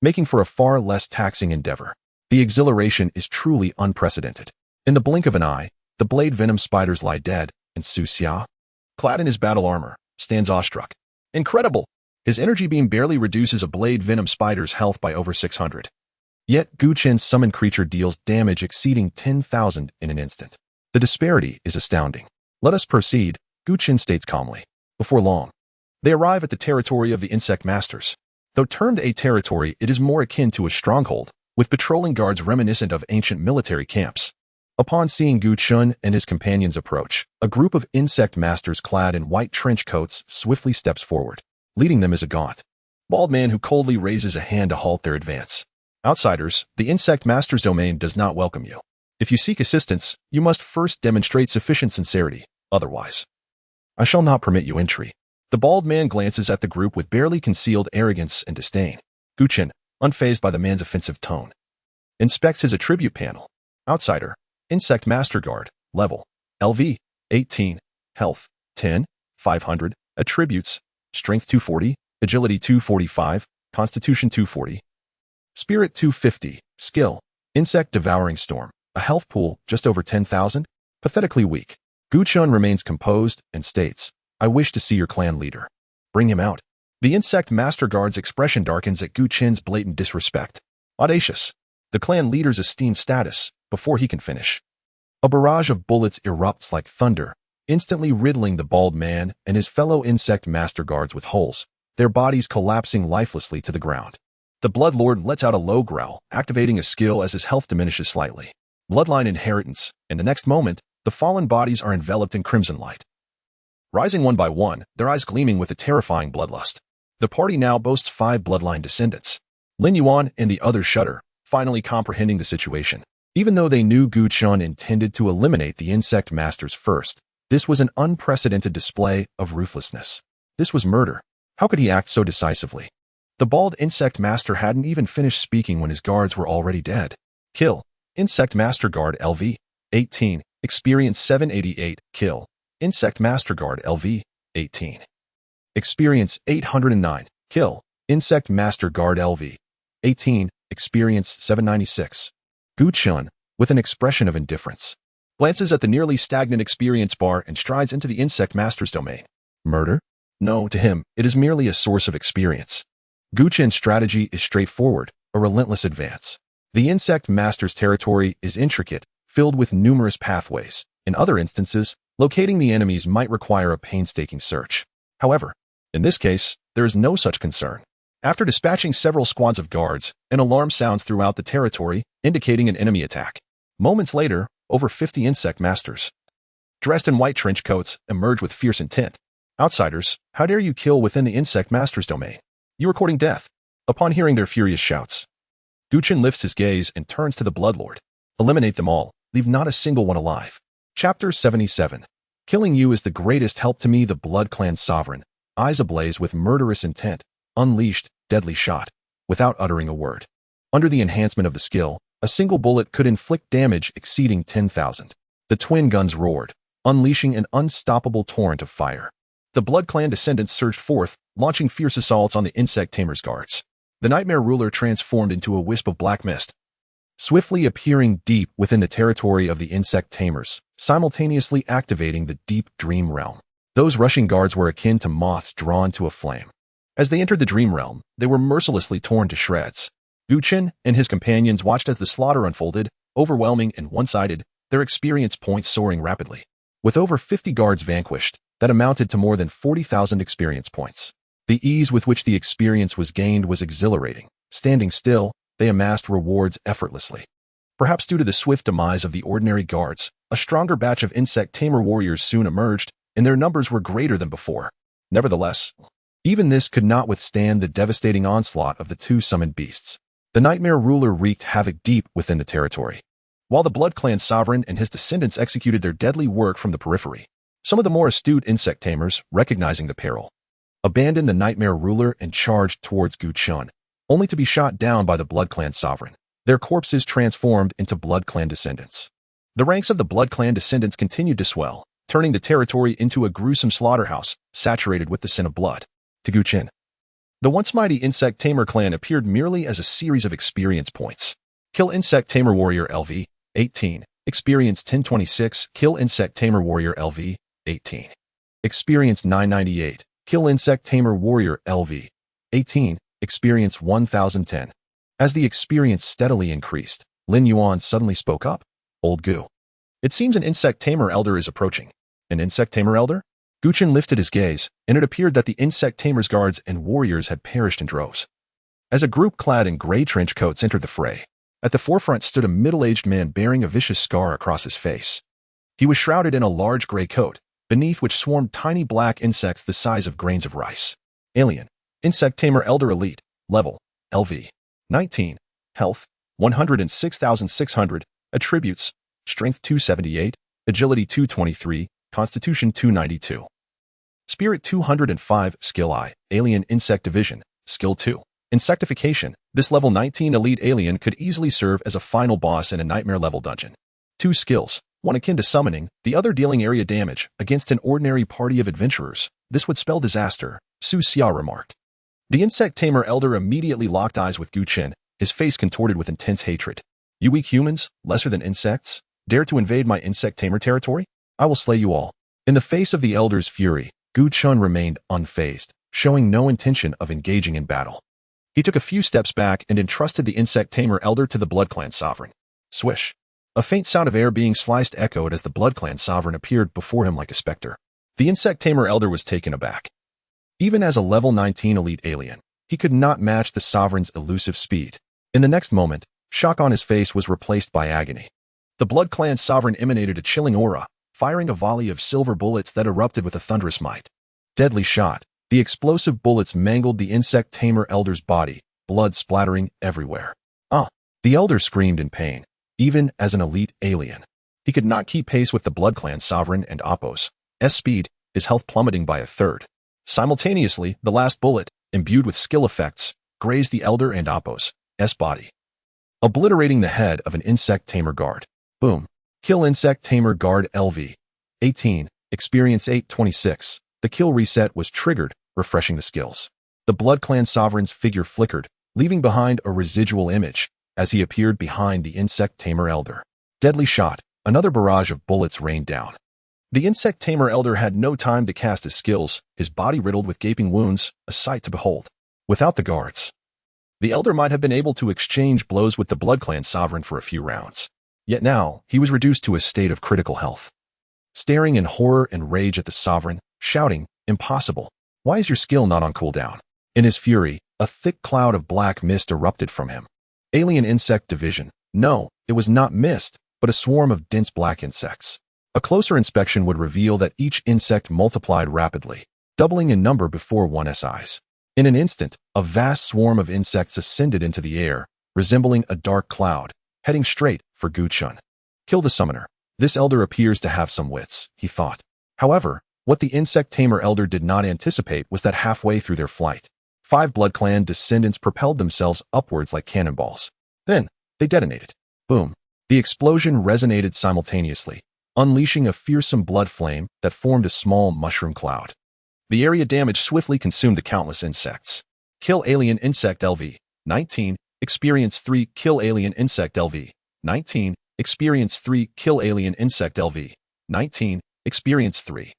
making for a far less taxing endeavor. The exhilaration is truly unprecedented. In the blink of an eye, the blade venom spiders lie dead, and Su Xia, clad in his battle armor, stands awestruck. Incredible! His energy beam barely reduces a blade venom spider's health by over 600. Yet Chen's summoned creature deals damage exceeding 10,000 in an instant. The disparity is astounding. Let us proceed, Chen states calmly. Before long, they arrive at the territory of the insect masters. Though termed a territory, it is more akin to a stronghold, with patrolling guards reminiscent of ancient military camps. Upon seeing Chen and his companions approach, a group of insect masters clad in white trench coats swiftly steps forward. Leading them is a gaunt, bald man who coldly raises a hand to halt their advance. Outsiders, the insect master's domain does not welcome you. If you seek assistance, you must first demonstrate sufficient sincerity, otherwise, I shall not permit you entry. The bald man glances at the group with barely concealed arrogance and disdain. Chen, unfazed by the man's offensive tone, inspects his attribute panel. Outsider, Insect Master Guard, level, LV, 18, health, 10, 500, attributes, strength 240, agility 245, constitution 240, spirit 250, skill, insect devouring storm, a health pool just over 10,000, pathetically weak. Chen remains composed and states, I wish to see your clan leader. Bring him out. The Insect Master Guard's expression darkens at Chen's blatant disrespect. Audacious. The clan leader's esteemed status, before he can finish. A barrage of bullets erupts like thunder, instantly riddling the bald man and his fellow Insect Master Guards with holes, their bodies collapsing lifelessly to the ground. The Bloodlord lets out a low growl, activating a skill as his health diminishes slightly. Bloodline inheritance, and the next moment, the fallen bodies are enveloped in crimson light. Rising one by one, their eyes gleaming with a terrifying bloodlust. The party now boasts 5 bloodline descendants. Lin Yuan and the others shudder, finally comprehending the situation. Even though they knew Chen intended to eliminate the insect masters first, this was an unprecedented display of ruthlessness. This was murder. How could he act so decisively? The bald insect master hadn't even finished speaking when his guards were already dead. Kill. Insect Master Guard LV, 18. Experience 788, kill. Insect Master Guard LV, 18. Experience 809, kill. Insect Master Guard LV, 18. Experience 796. Chen, with an expression of indifference, glances at the nearly stagnant experience bar and strides into the Insect Master's domain. Murder? No, to him, it is merely a source of experience. Chen's strategy is straightforward, a relentless advance. The Insect Master's territory is intricate, filled with numerous pathways. In other instances, locating the enemies might require a painstaking search. However, in this case, there is no such concern. After dispatching several squads of guards, an alarm sounds throughout the territory, indicating an enemy attack. Moments later, over 50 insect masters, dressed in white trench coats, emerge with fierce intent. Outsiders, how dare you kill within the insect master's domain? You are courting death. Upon hearing their furious shouts, Chen lifts his gaze and turns to the Bloodlord. Eliminate them all. Leave not a single one alive. Chapter 77. Killing you is the greatest help to me. The Blood Clan sovereign, eyes ablaze with murderous intent, unleashed, deadly shot, without uttering a word. Under the enhancement of the skill, a single bullet could inflict damage exceeding 10,000. The twin guns roared, unleashing an unstoppable torrent of fire. The Blood Clan descendants surged forth, launching fierce assaults on the insect tamer's guards. The Nightmare Ruler transformed into a wisp of black mist, swiftly appearing deep within the territory of the insect tamers, simultaneously activating the deep dream realm. Those rushing guards were akin to moths drawn to a flame. As they entered the dream realm, they were mercilessly torn to shreds. Chen and his companions watched as the slaughter unfolded, overwhelming and one-sided, their experience points soaring rapidly. With over 50 guards vanquished, that amounted to more than 40,000 experience points. The ease with which the experience was gained was exhilarating. Standing still, they amassed rewards effortlessly. Perhaps due to the swift demise of the ordinary guards, a stronger batch of insect tamer warriors soon emerged, and their numbers were greater than before. Nevertheless, even this could not withstand the devastating onslaught of the 2 summoned beasts. The nightmare ruler wreaked havoc deep within the territory. While the Blood Clan sovereign and his descendants executed their deadly work from the periphery, some of the more astute insect tamers, recognizing the peril, abandoned the nightmare ruler and charged towards Gu Chen, only to be shot down by the Blood Clan sovereign, their corpses transformed into Blood Clan descendants. The ranks of the Blood Clan descendants continued to swell, turning the territory into a gruesome slaughterhouse, saturated with the sin of blood. To Gu Chen, the once mighty insect tamer clan appeared merely as a series of experience points. Kill insect tamer warrior LV, 18. Experience 1026. Kill insect tamer warrior LV, 18. Experience 998. Kill insect tamer warrior LV, 18. Experience 1010. As the experience steadily increased, Lin Yuan suddenly spoke up. Old Gu. It seems an insect tamer elder is approaching. An insect tamer elder? Gu Chen lifted his gaze, and it appeared that the insect tamer's guards and warriors had perished in droves. As a group clad in gray trench coats entered the fray, at the forefront stood a middle-aged man bearing a vicious scar across his face. He was shrouded in a large gray coat, beneath which swarmed tiny black insects the size of grains of rice. Alien. Insect Tamer Elder Elite. Level. LV. 19. Health. 106,600. Attributes. Strength 278. Agility 223. Constitution 292. Spirit 205. Skill I. Alien Insect Division. Skill 2. Insectification. This level 19 elite alien could easily serve as a final boss in a nightmare-level dungeon. 2 skills. One akin to summoning, the other dealing area damage against an ordinary party of adventurers. This would spell disaster, Su Xia remarked. The insect tamer elder immediately locked eyes with Gu Chen, his face contorted with intense hatred. You weak humans, lesser than insects, dare to invade my insect tamer territory? I will slay you all. In the face of the elder's fury, Gu Chen remained unfazed, showing no intention of engaging in battle. He took a few steps back and entrusted the insect tamer elder to the Blood Clan sovereign. Swish. A faint sound of air being sliced echoed as the Blood Clan sovereign appeared before him like a specter. The insect tamer elder was taken aback. Even as a level 19 elite alien, he could not match the sovereign's elusive speed. In the next moment, shock on his face was replaced by agony. The Blood Clan sovereign emanated a chilling aura, firing a volley of silver bullets that erupted with a thunderous might. Deadly shot. The explosive bullets mangled the insect tamer elder's body, blood splattering everywhere. The elder screamed in pain, even as an elite alien. He could not keep pace with the Blood Clan sovereign and Appo's speed, his health plummeting by a third. Simultaneously, the last bullet, imbued with skill effects, grazed the elder and Appo's body, obliterating the head of an insect tamer guard. Boom. Kill insect tamer guard LV. 18. Experience 826. The kill reset was triggered, refreshing the skills. The Blood Clan sovereign's figure flickered, leaving behind a residual image as he appeared behind the insect tamer elder. Deadly shot. Another barrage of bullets rained down. The insect tamer elder had no time to cast his skills, his body riddled with gaping wounds, a sight to behold. Without the guards, the elder might have been able to exchange blows with the Blood Clan sovereign for a few rounds. Yet now, he was reduced to a state of critical health. Staring in horror and rage at the sovereign, shouting, "Impossible! Why is your skill not on cooldown?" In his fury, a thick cloud of black mist erupted from him. Alien Insect Division. No, it was not mist, but a swarm of dense black insects. A closer inspection would reveal that each insect multiplied rapidly, doubling in number before one's eyes. In an instant, a vast swarm of insects ascended into the air, resembling a dark cloud, heading straight for Gu Chen. Kill the summoner. This elder appears to have some wits, he thought. However, what the insect tamer elder did not anticipate was that halfway through their flight, 5 Blood Clan descendants propelled themselves upwards like cannonballs. Then, they detonated. Boom. The explosion resonated simultaneously, unleashing a fearsome blood flame that formed a small mushroom cloud. The area damage swiftly consumed the countless insects. Kill Alien Insect LV. 19. Experience 3. Kill Alien Insect LV. 19. Experience 3. Kill Alien Insect LV. 19. Experience 3.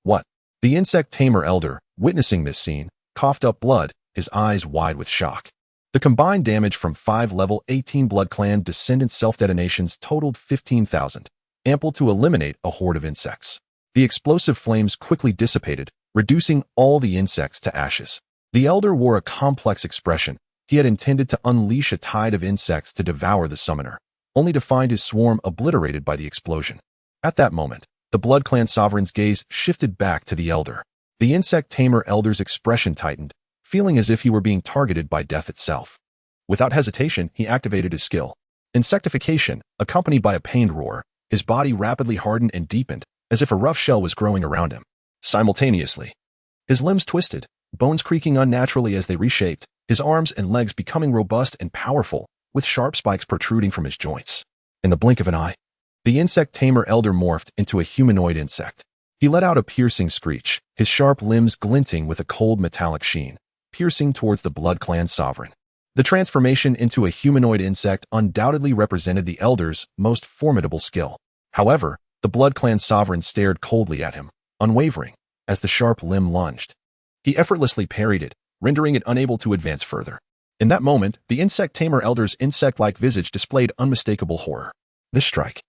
What? The insect tamer elder, witnessing this scene, coughed up blood, his eyes wide with shock. The combined damage from 5 level 18 Blood Clan descendant self-detonations totaled 15,000, ample to eliminate a horde of insects. The explosive flames quickly dissipated, reducing all the insects to ashes. The elder wore a complex expression. He had intended to unleash a tide of insects to devour the summoner, only to find his swarm obliterated by the explosion. At that moment, the Blood Clan sovereign's gaze shifted back to the elder. The insect tamer elder's expression tightened, feeling as if he were being targeted by death itself. Without hesitation, he activated his skill. Insectification, accompanied by a pained roar, his body rapidly hardened and deepened, as if a rough shell was growing around him. Simultaneously, his limbs twisted, bones creaking unnaturally as they reshaped, his arms and legs becoming robust and powerful, with sharp spikes protruding from his joints. In the blink of an eye, the insect tamer elder morphed into a humanoid insect. He let out a piercing screech, his sharp limbs glinting with a cold metallic sheen, piercing towards the Blood Clan sovereign. The transformation into a humanoid insect undoubtedly represented the elder's most formidable skill. However, the Blood Clan sovereign stared coldly at him, unwavering, as the sharp limb lunged. He effortlessly parried it, rendering it unable to advance further. In that moment, the insect tamer elder's insect-like visage displayed unmistakable horror. This strike,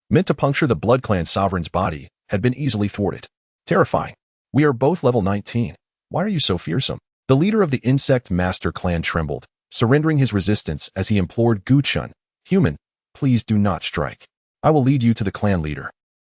meant to puncture the Blood Clan sovereign's body, had been easily thwarted. Terrifying. We are both level 19. Why are you so fearsome? The leader of the Insect Master clan trembled, surrendering his resistance as he implored Chen, "Human, please do not strike. I will lead you to the clan leader.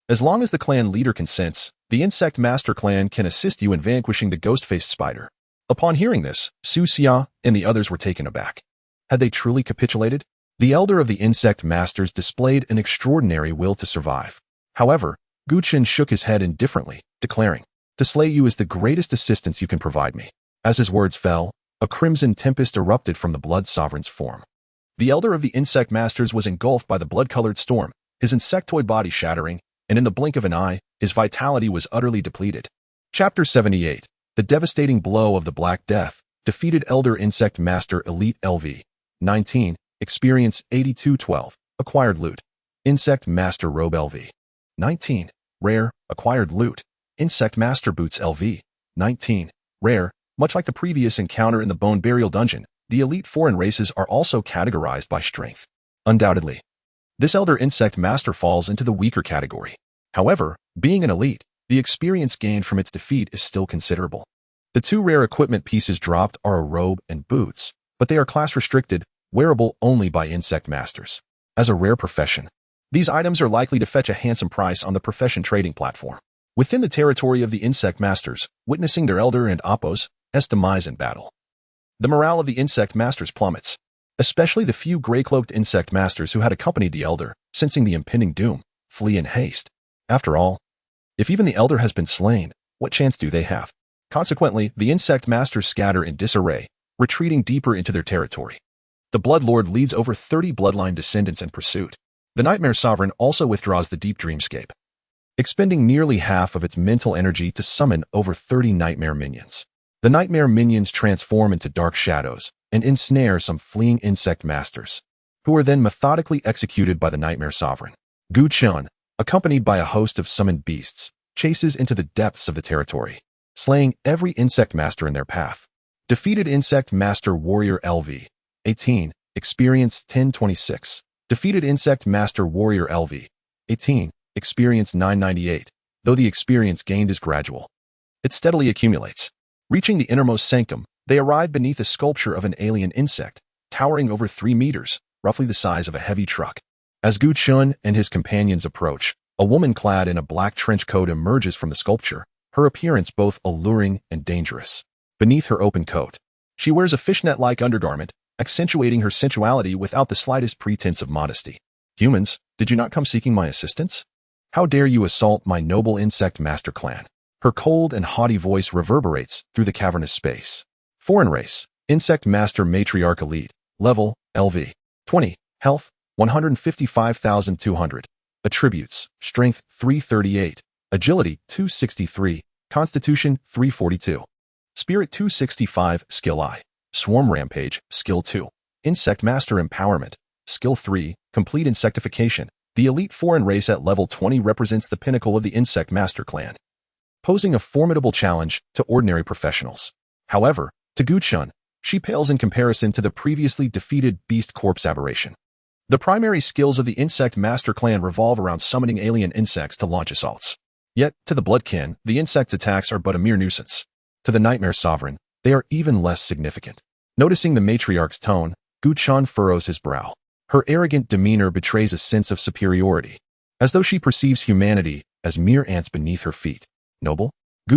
As long as the clan leader consents, the Insect Master clan can assist you in vanquishing the ghost-faced spider." Upon hearing this, Su Xia and the others were taken aback. Had they truly capitulated? The elder of the Insect Masters displayed an extraordinary will to survive. However, Chen shook his head indifferently, declaring, "To slay you is the greatest assistance you can provide me." As his words fell, a crimson tempest erupted from the Blood Sovereign's form. The elder of the Insect Masters was engulfed by the blood-colored storm, his insectoid body shattering, and in the blink of an eye, his vitality was utterly depleted. Chapter 78. The devastating blow of the Black Death, defeated Elder Insect Master Elite LV. 19. Experience 8212. Acquired loot. Insect Master Robe LV. 19. Rare. Acquired loot. Insect Master Boots LV. 19. Rare. Much like the previous encounter in the Bone Burial Dungeon, the elite foreign races are also categorized by strength. Undoubtedly, this Elder Insect Master falls into the weaker category. However, being an elite, the experience gained from its defeat is still considerable. The two rare equipment pieces dropped are a robe and boots, but they are class-restricted, wearable only by Insect Masters. As a rare profession, these items are likely to fetch a handsome price on the profession trading platform. Within the territory of the Insect Masters, witnessing their elder and oppos, demise in battle, the morale of the Insect Masters plummets, especially the few gray-cloaked Insect Masters who had accompanied the elder, sensing the impending doom, flee in haste. After all, if even the elder has been slain, what chance do they have? Consequently, the Insect Masters scatter in disarray, retreating deeper into their territory. The Blood Lord leads over 30 bloodline descendants in pursuit. The Nightmare Sovereign also withdraws the deep dreamscape, expending nearly half of its mental energy to summon over 30 nightmare minions. The nightmare minions transform into dark shadows and ensnare some fleeing Insect Masters, who are then methodically executed by the Nightmare Sovereign. Chen, accompanied by a host of summoned beasts, chases into the depths of the territory, slaying every Insect Master in their path. Defeated Insect Master Warrior LV. 18. Experience 1026. Defeated Insect Master Warrior LV. 18. Experience 998. Though the experience gained is gradual, it steadily accumulates. Reaching the innermost sanctum, they arrive beneath a sculpture of an alien insect, towering over 3 meters, roughly the size of a heavy truck. As Chen and his companions approach, a woman clad in a black trench coat emerges from the sculpture, her appearance both alluring and dangerous. Beneath her open coat, she wears a fishnet-like undergarment, accentuating her sensuality without the slightest pretense of modesty. "Humans, did you not come seeking my assistance? How dare you assault my noble Insect Master clan?" Her cold and haughty voice reverberates through the cavernous space. Foreign race, Insect Master Matriarch Elite, level, LV. 20, health, 155,200. Attributes, strength, 338. Agility, 263. Constitution, 342. Spirit, 265. Skill I. Swarm Rampage, Skill 2. Insect Master Empowerment, Skill 3. Complete Insectification. The elite foreign race at level 20 represents the pinnacle of the Insect Master clan, posing a formidable challenge to ordinary professionals. However, to Chen, she pales in comparison to the previously defeated Beast Corpse aberration. The primary skills of the Insect Master clan revolve around summoning alien insects to launch assaults. Yet, to the Bloodkin, the insect's attacks are but a mere nuisance. To the Nightmare Sovereign, they are even less significant. Noticing the matriarch's tone, Chen furrows his brow. Her arrogant demeanor betrays a sense of superiority, as though she perceives humanity as mere ants beneath her feet. "Noble?"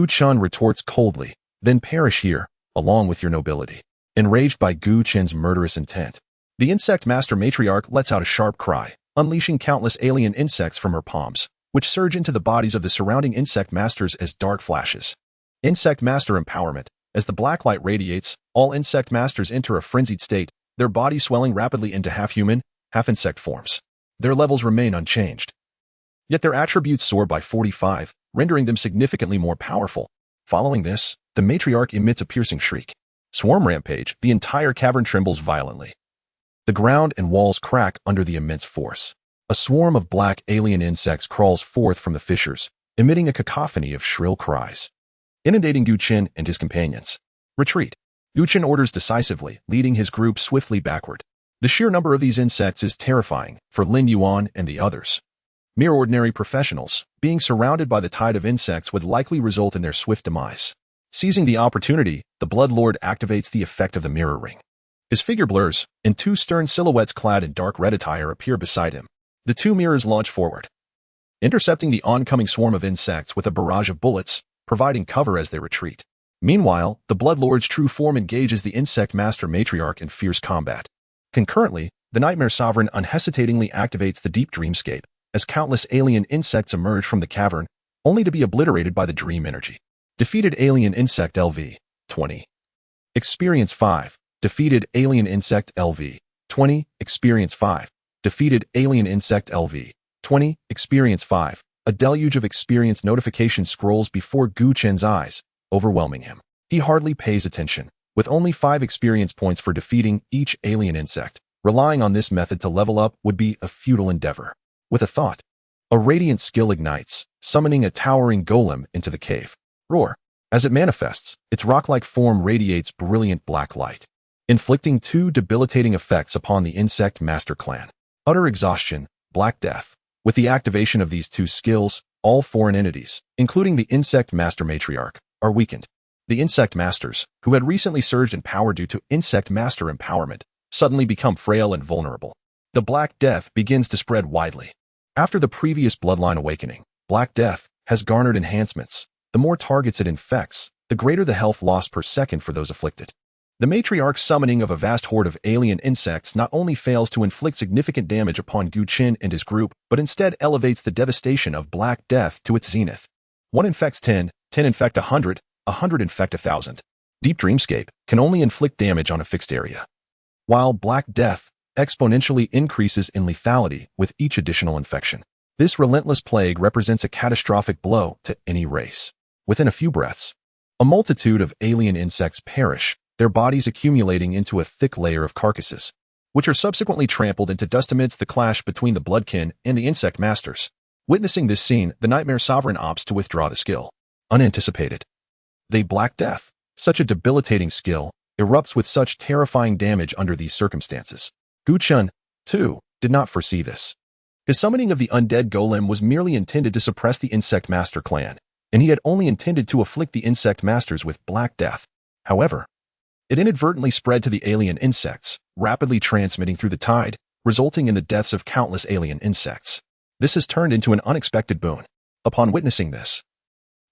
Chen retorts coldly, "Then perish here, along with your nobility." Enraged by Gu Chen's murderous intent, the insect master matriarch lets out a sharp cry, unleashing countless alien insects from her palms, which surge into the bodies of the surrounding insect masters as dark flashes. Insect master empowerment. As the black light radiates, all insect masters enter a frenzied state, their bodies swelling rapidly into half-human, half-insect forms. Their levels remain unchanged. Yet their attributes soar by 45, rendering them significantly more powerful. Following this, the matriarch emits a piercing shriek. Swarm rampage, the entire cavern trembles violently. The ground and walls crack under the immense force. A swarm of black alien insects crawls forth from the fissures, emitting a cacophony of shrill cries, inundating Gu Chen and his companions. Retreat. Gu Chen orders decisively, leading his group swiftly backward. The sheer number of these insects is terrifying for Lin Yuan and the others. Mere ordinary professionals, being surrounded by the tide of insects would likely result in their swift demise. Seizing the opportunity, the Blood Lord activates the effect of the mirror ring. His figure blurs, and two stern silhouettes clad in dark red attire appear beside him. The two mirrors launch forward, intercepting the oncoming swarm of insects with a barrage of bullets, providing cover as they retreat. Meanwhile, the Blood Lord's true form engages the Insect Master Matriarch in fierce combat. Concurrently, the Nightmare Sovereign unhesitatingly activates the Deep Dreamscape, as countless alien insects emerge from the cavern, only to be obliterated by the dream energy. Defeated Alien Insect LV 20. Experience 5. Defeated Alien Insect LV 20. Experience 5. Defeated Alien Insect LV 20. Experience 5. A deluge of experience notification scrolls before Gu Chen's eyes, overwhelming him. He hardly pays attention, with only 5 experience points for defeating each alien insect. Relying on this method to level up would be a futile endeavor. With a thought, a radiant skill ignites, summoning a towering golem into the cave. Roar. As it manifests, its rock-like form radiates brilliant black light, inflicting 2 debilitating effects upon the Insect Master Clan. Utter exhaustion, Black Death. With the activation of these 2 skills, all foreign entities, including the Insect Master Matriarch, are weakened. The Insect Masters, who had recently surged in power due to Insect Master empowerment, suddenly become frail and vulnerable. The Black Death begins to spread widely. After the previous bloodline awakening, Black Death has garnered enhancements. The more targets it infects, the greater the health loss per second for those afflicted. The matriarch's summoning of a vast horde of alien insects not only fails to inflict significant damage upon Gu Chen and his group, but instead elevates the devastation of Black Death to its zenith. 1 infects 10, 10 infect 100, 100 infect 1,000. Deep Dreamscape can only inflict damage on a fixed area, while Black Death exponentially increases in lethality with each additional infection. This relentless plague represents a catastrophic blow to any race. Within a few breaths, a multitude of alien insects perish, their bodies accumulating into a thick layer of carcasses, which are subsequently trampled into dust amidst the clash between the Bloodkin and the Insect Masters. Witnessing this scene, the Nightmare Sovereign opts to withdraw the skill. Unanticipated. The Black Death, such a debilitating skill, erupts with such terrifying damage under these circumstances. Gu Chen, too, did not foresee this. His summoning of the undead golem was merely intended to suppress the Insect Master clan, and he had only intended to afflict the Insect Masters with Black Death. However, it inadvertently spread to the alien insects, rapidly transmitting through the tide, resulting in the deaths of countless alien insects. This has turned into an unexpected boon. Upon witnessing this,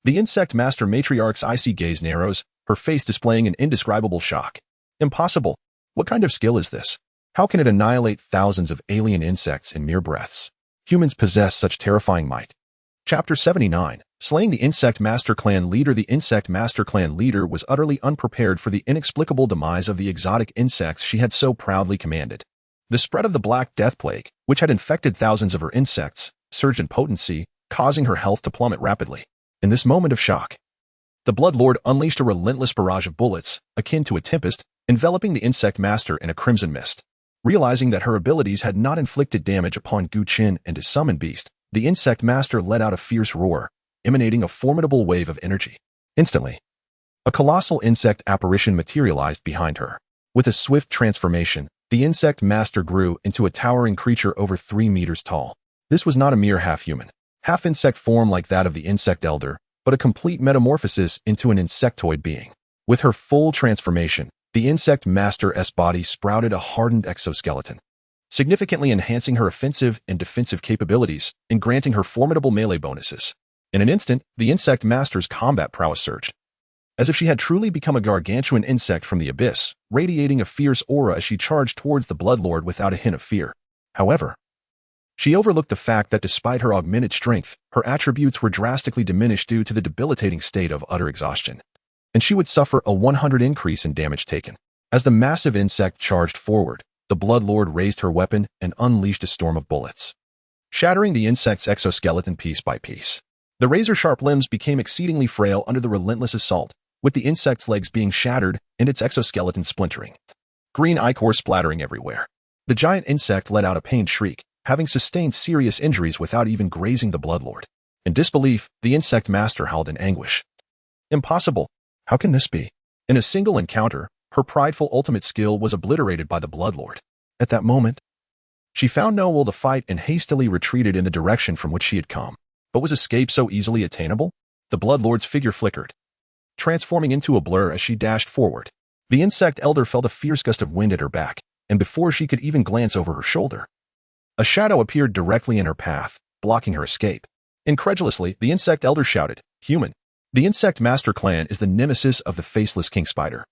the Insect Master Matriarch's icy gaze narrows, her face displaying an indescribable shock. Impossible. What kind of skill is this? How can it annihilate thousands of alien insects in mere breaths? Humans possess such terrifying might. Chapter 79. Slaying the Insect Master Clan Leader. The Insect Master Clan Leader was utterly unprepared for the inexplicable demise of the exotic insects she had so proudly commanded. The spread of the Black Death Plague, which had infected thousands of her insects, surged in potency, causing her health to plummet rapidly. In this moment of shock, the Blood Lord unleashed a relentless barrage of bullets, akin to a tempest, enveloping the Insect Master in a crimson mist. Realizing that her abilities had not inflicted damage upon Gu Chen and his summoned beast, the Insect Master let out a fierce roar, emanating a formidable wave of energy. Instantly, a colossal insect apparition materialized behind her. With a swift transformation, the Insect Master grew into a towering creature over 3 meters tall. This was not a mere half-human, half-insect form like that of the Insect Elder, but a complete metamorphosis into an insectoid being. With her full transformation, the Insect Master's body sprouted a hardened exoskeleton, significantly enhancing her offensive and defensive capabilities and granting her formidable melee bonuses. In an instant, the Insect Master's combat prowess surged. as if she had truly become a gargantuan insect from the abyss, radiating a fierce aura as she charged towards the Bloodlord without a hint of fear. However, she overlooked the fact that despite her augmented strength, her attributes were drastically diminished due to the debilitating state of utter exhaustion, and she would suffer a 100 increase in damage taken. As the massive insect charged forward, the Bloodlord raised her weapon and unleashed a storm of bullets, shattering the insect's exoskeleton piece by piece. The razor-sharp limbs became exceedingly frail under the relentless assault, with the insect's legs being shattered and its exoskeleton splintering. Green ichor splattering everywhere. The giant insect let out a pained shriek, having sustained serious injuries without even grazing the Bloodlord. In disbelief, the insect master howled in anguish. Impossible! How can this be? In a single encounter, her prideful ultimate skill was obliterated by the Bloodlord. At that moment, she found no will to fight and hastily retreated in the direction from which she had come. But was escape so easily attainable? The Bloodlord's figure flickered, transforming into a blur as she dashed forward. The insect elder felt a fierce gust of wind at her back, and before she could even glance over her shoulder, a shadow appeared directly in her path, blocking her escape. Incredulously, the insect elder shouted, "Human! The Insect Master clan is the nemesis of the Faceless King Spider.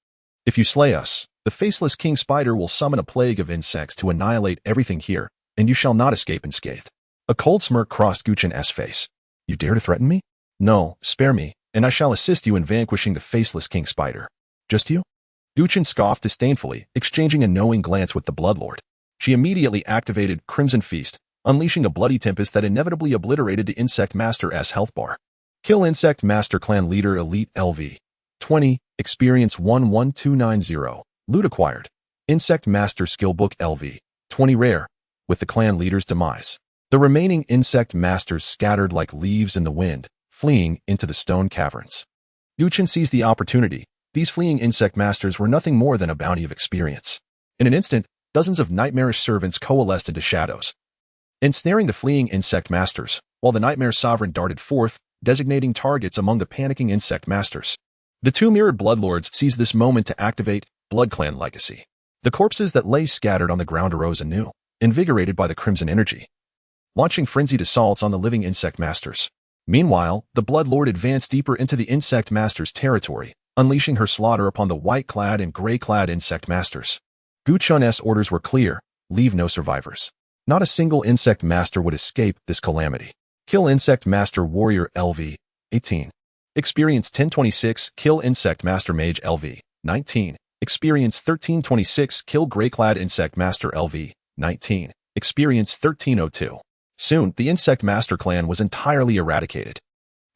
If you slay us, the Faceless King Spider will summon a plague of insects to annihilate everything here, and you shall not escape unscathed." A cold smirk crossed Guchen's face. "You dare to threaten me? No, spare me, and I shall assist you in vanquishing the Faceless King Spider." "Just you?" Guchen scoffed disdainfully, exchanging a knowing glance with the Bloodlord. She immediately activated Crimson Feast, unleashing a bloody tempest that inevitably obliterated the Insect Master's health bar. Kill Insect Master Clan Leader Elite LV. 20, Experience 11290. Loot acquired. Insect Master Skill Book LV. 20 rare. With the clan leader's demise, the remaining Insect Masters scattered like leaves in the wind, fleeing into the stone caverns. Guchen seized the opportunity. These fleeing Insect Masters were nothing more than a bounty of experience. In an instant, dozens of nightmarish servants coalesced into shadows, ensnaring the fleeing Insect Masters, while the Nightmare Sovereign darted forth, designating targets among the panicking Insect Masters. The two mirrored Bloodlords seized this moment to activate Blood Clan Legacy. The corpses that lay scattered on the ground arose anew, invigorated by the crimson energy, launching frenzied assaults on the living Insect Masters. Meanwhile, the Bloodlord advanced deeper into the Insect Masters' territory, unleashing her slaughter upon the white-clad and gray-clad Insect Masters. Guchun's orders were clear: leave no survivors. Not a single Insect Master would escape this calamity. Kill Insect Master Warrior LV. 18. Experience 1026. Kill Insect Master Mage LV. 19. Experience 1326. Kill Greyclad Insect Master LV. 19. Experience 1302. Soon, the Insect Master clan was entirely eradicated.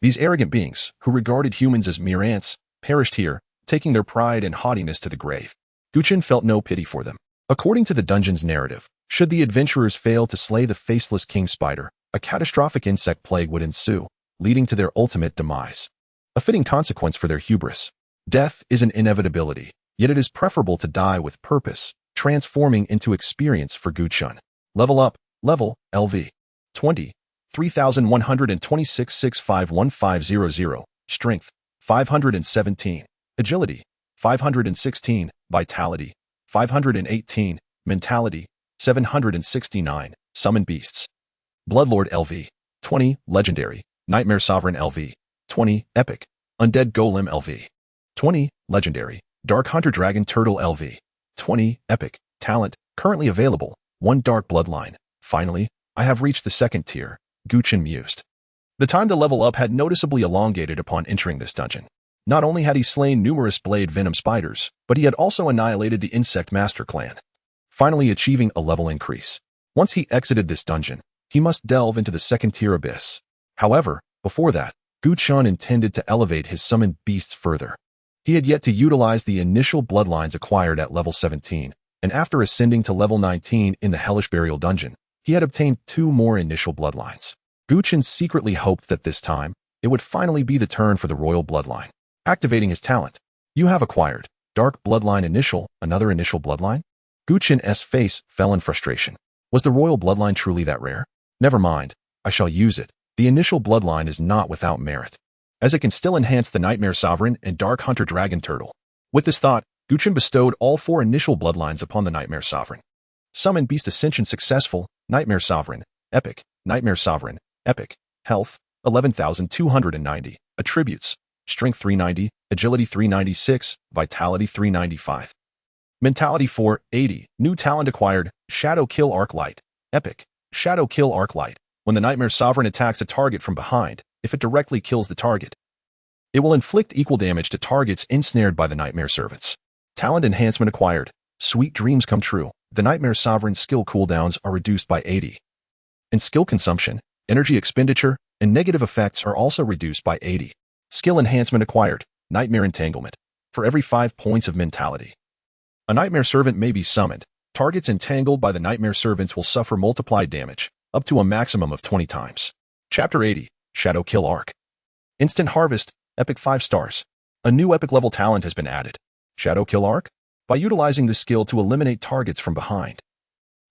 These arrogant beings, who regarded humans as mere ants, perished here, taking their pride and haughtiness to the grave. Guchen felt no pity for them. According to the dungeon's narrative, should the adventurers fail to slay the Faceless King Spider, a catastrophic insect plague would ensue, leading to their ultimate demise. A fitting consequence for their hubris. Death is an inevitability, yet it is preferable to die with purpose, transforming into experience for Guchen. Level up, level, LV. 20. 3126 651500. Strength, 517. Agility, 516. Vitality, 518. Mentality, 769. Summon Beasts. Bloodlord LV. 20. Legendary. Nightmare Sovereign LV. 20. Epic. Undead Golem LV. 20. Legendary. Dark Hunter Dragon Turtle LV. 20. Epic. Talent. Currently available. 1 Dark Bloodline. Finally, I have reached the second tier, Guchen mused. The time to level up had noticeably elongated upon entering this dungeon. Not only had he slain numerous blade venom spiders, but he had also annihilated the Insect Master clan, finally achieving a level increase. Once he exited this dungeon, he must delve into the second tier abyss. However, before that, Guchen intended to elevate his summoned beasts further. He had yet to utilize the initial bloodlines acquired at level 17, and after ascending to level 19 in the Hellish Burial Dungeon, he had obtained 2 more initial bloodlines. Guchen secretly hoped that this time, it would finally be the turn for the royal bloodline. Activating his talent, you have acquired Dark Bloodline Initial, another initial bloodline? Guchen's face fell in frustration. Was the royal bloodline truly that rare? Never mind, I shall use it. The initial bloodline is not without merit, as it can still enhance the Nightmare Sovereign and Dark Hunter Dragon Turtle. With this thought, Guchen bestowed all 4 initial bloodlines upon the Nightmare Sovereign. Summon Beast Ascension successful. Nightmare Sovereign, Epic. Nightmare Sovereign, Epic. Health, 11,290. Attributes, Strength 390, Agility 396, Vitality 395. Mentality 480, New Talent Acquired, Shadow Kill Arc Light. Epic, Shadow Kill Arc Light. When the Nightmare Sovereign attacks a target from behind, if it directly kills the target, it will inflict equal damage to targets ensnared by the Nightmare Servants. Talent Enhancement Acquired, Sweet Dreams Come True. The Nightmare Sovereign's skill cooldowns are reduced by 80. And skill consumption, energy expenditure, and negative effects are also reduced by 80. Skill Enhancement Acquired, Nightmare Entanglement. For every 5 points of mentality, a Nightmare Servant may be summoned. Targets entangled by the Nightmare Servants will suffer multiplied damage, up to a maximum of 20 times. Chapter 80, Shadow Kill Arc. Instant Harvest, Epic 5 stars. A new epic level talent has been added. Shadow Kill Arc? By utilizing this skill to eliminate targets from behind,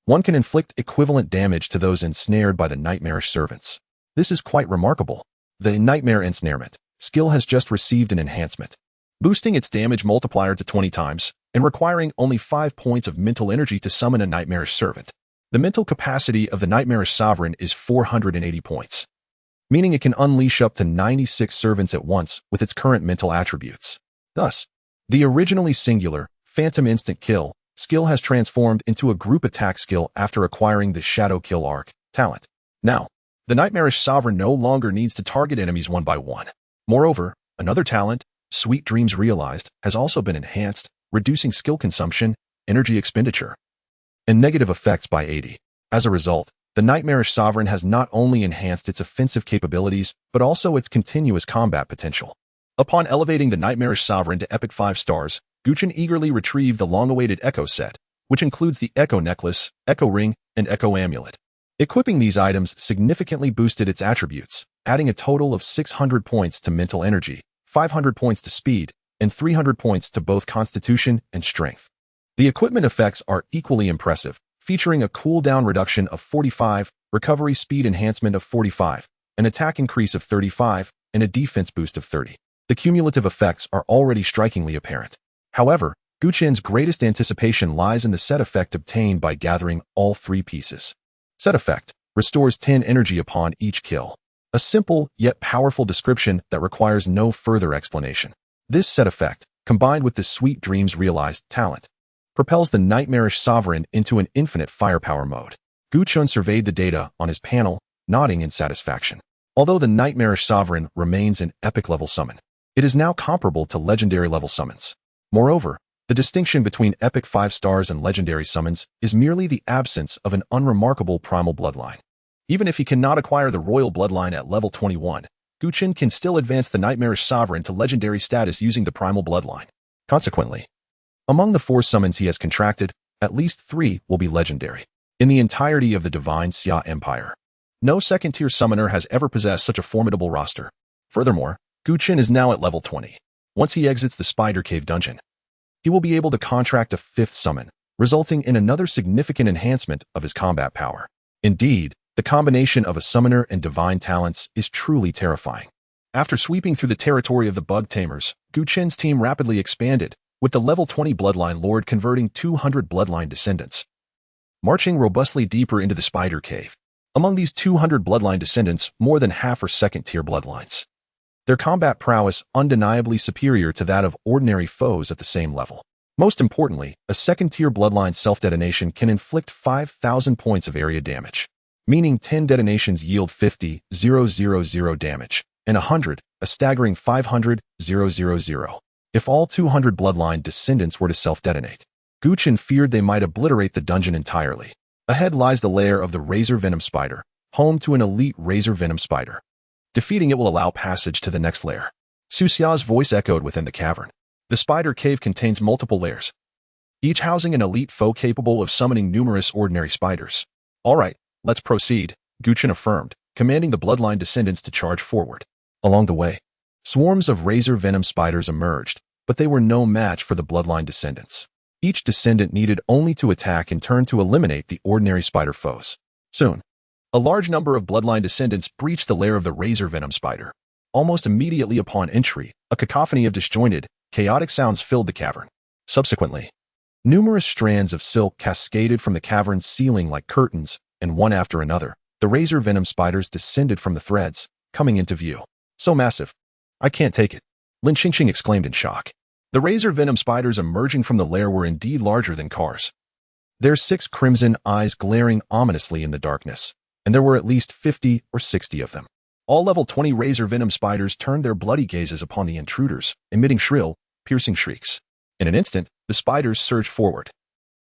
one can inflict equivalent damage to those ensnared by the Nightmarish Servants. This is quite remarkable. The Nightmare Ensnarement skill has just received an enhancement, boosting its damage multiplier to 20 times and requiring only 5 points of mental energy to summon a Nightmarish Servant. The mental capacity of the Nightmarish Sovereign is 480 points, meaning it can unleash up to 96 servants at once with its current mental attributes. Thus, the originally singular Phantom Instant Kill skill has transformed into a group attack skill after acquiring the Shadow Kill Arc talent. Now, the Nightmarish Sovereign no longer needs to target enemies one by one. Moreover, another talent, Sweet Dreams Realized, has also been enhanced, reducing skill consumption, energy expenditure, and negative effects by 80. As a result, the Nightmarish Sovereign has not only enhanced its offensive capabilities, but also its continuous combat potential. Upon elevating the Nightmarish Sovereign to Epic 5 stars, Chen eagerly retrieved the long-awaited Echo set, which includes the Echo Necklace, Echo Ring, and Echo Amulet. Equipping these items significantly boosted its attributes, adding a total of 600 points to mental energy, 500 points to speed, and 300 points to both constitution and strength. The equipment effects are equally impressive, featuring a cooldown reduction of 45, recovery speed enhancement of 45, an attack increase of 35, and a defense boost of 30. The cumulative effects are already strikingly apparent. However, Chen's greatest anticipation lies in the set effect obtained by gathering all 3 pieces. Set effect restores 10 energy upon each kill. A simple yet powerful description that requires no further explanation. This set effect, combined with the Sweet Dreams Realized talent, propels the Nightmarish Sovereign into an infinite firepower mode. Chen surveyed the data on his panel, nodding in satisfaction. Although the Nightmarish Sovereign remains an epic level summon, it is now comparable to legendary level summons. Moreover, the distinction between epic 5 stars and legendary summons is merely the absence of an unremarkable primal bloodline. Even if he cannot acquire the royal bloodline at level 21, Chen can still advance the Nightmarish Sovereign to legendary status using the primal bloodline. Consequently, among the 4 summons he has contracted, at least 3 will be legendary. In the entirety of the Divine Xia Empire, no second-tier summoner has ever possessed such a formidable roster. Furthermore, Chen is now at level 20. Once he exits the Spider Cave dungeon, he will be able to contract a 5th summon, resulting in another significant enhancement of his combat power. Indeed, the combination of a summoner and divine talents is truly terrifying. After sweeping through the territory of the Bug Tamers, Chen's team rapidly expanded, with the level 20 Bloodline Lord converting 200 Bloodline descendants, marching robustly deeper into the Spider Cave. Among these 200 Bloodline descendants, more than half are second-tier bloodlines. Their combat prowess undeniably superior to that of ordinary foes at the same level. Most importantly, a second-tier bloodline self-detonation can inflict 5,000 points of area damage, meaning 10 detonations yield 50,000 damage, and 100, a staggering 500,000. If all 200 bloodline descendants were to self-detonate, Chen feared they might obliterate the dungeon entirely. Ahead lies the lair of the Razor Venom Spider, home to an elite Razor Venom Spider. Defeating it will allow passage to the next lair. Su Xia's voice echoed within the cavern. The Spider Cave contains multiple lairs, each housing an elite foe capable of summoning numerous ordinary spiders. All right, let's proceed, Chen affirmed, commanding the bloodline descendants to charge forward. Along the way, swarms of Razor Venom Spiders emerged, but they were no match for the bloodline descendants. Each descendant needed only to attack in turn to eliminate the ordinary spider foes. Soon, a large number of bloodline descendants breached the lair of the Razor Venom Spider. Almost immediately upon entry, a cacophony of disjointed, chaotic sounds filled the cavern. Subsequently, numerous strands of silk cascaded from the cavern's ceiling like curtains, and one after another, the Razor Venom Spiders descended from the threads, coming into view. So massive, I can't take it. Lin Qingqing exclaimed in shock. The razor venom spiders emerging from the lair were indeed larger than cars. Their 6 crimson eyes glaring ominously in the darkness, and there were at least 50 or 60 of them. All level 20 razor venom spiders turned their bloody gazes upon the intruders, emitting shrill, piercing shrieks. In an instant, the spiders surged forward,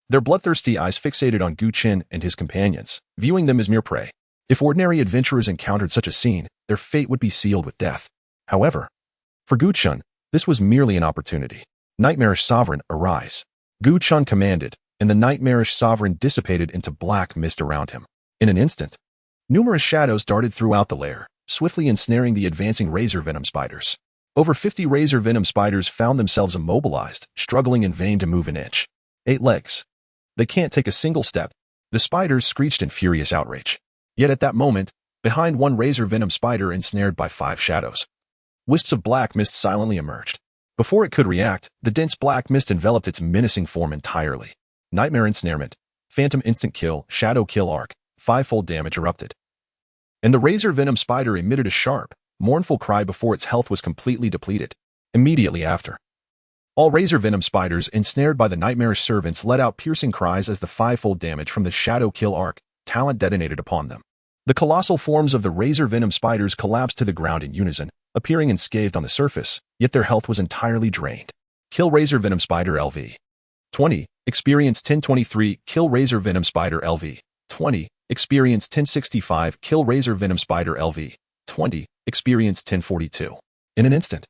their bloodthirsty eyes fixated on Chen and his companions, viewing them as mere prey. If ordinary adventurers encountered such a scene, their fate would be sealed with death. However, for Chen, this was merely an opportunity. Nightmarish Sovereign, arise. Chen commanded, and the nightmarish sovereign dissipated into black mist around him. In an instant, numerous shadows darted throughout the lair, swiftly ensnaring the advancing razor venom spiders. Over 50 razor venom spiders found themselves immobilized, struggling in vain to move an inch. 8 legs. They can't take a single step. The spiders screeched in furious outrage. Yet at that moment, behind one razor venom spider ensnared by 5 shadows, wisps of black mist silently emerged. Before it could react, the dense black mist enveloped its menacing form entirely. Nightmare ensnarement, phantom instant kill, shadow kill arc, 5-fold damage erupted. And the razor venom spider emitted a sharp, mournful cry before its health was completely depleted. Immediately after, all razor venom spiders ensnared by the nightmarish servants let out piercing cries as the 5-fold damage from the shadow kill arc talent detonated upon them. The colossal forms of the razor venom spiders collapsed to the ground in unison, appearing unscathed on the surface, yet their health was entirely drained. Kill razor venom spider LV. 20. Experience 1023. Kill razor venom spider LV. 20. Experience 1065. Kill razor venom spider LV. 20. Experience 1042. In an instant,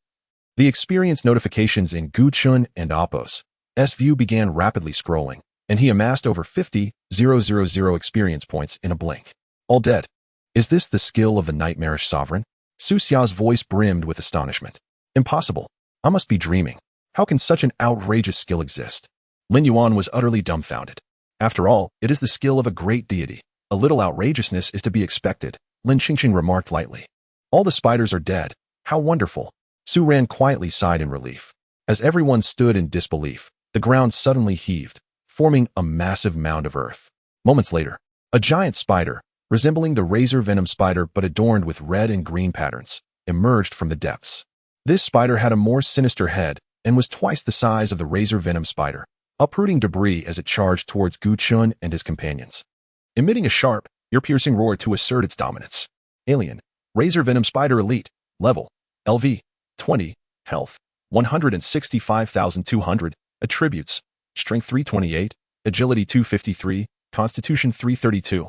the experience notifications in Chen and Appo's view began rapidly scrolling, and he amassed over 50,000 experience points in a blink. All dead. Is this the skill of the nightmarish sovereign? Su Xiao's voice brimmed with astonishment. Impossible. I must be dreaming. How can such an outrageous skill exist? Lin Yuan was utterly dumbfounded. After all, it is the skill of a great deity. A little outrageousness is to be expected, Lin Qingqing remarked lightly. All the spiders are dead. How wonderful. Su Ran quietly sighed in relief. As everyone stood in disbelief, the ground suddenly heaved, forming a massive mound of earth. Moments later, a giant spider, resembling the razor venom spider but adorned with red and green patterns, emerged from the depths. This spider had a more sinister head and was twice the size of the razor venom spider, uprooting debris as it charged towards Chen and his companions. Emitting a sharp, ear-piercing roar to assert its dominance. Alien, razor venom spider elite, level, LV, 20, health, 165,200, attributes, strength 328, agility 253, constitution 332.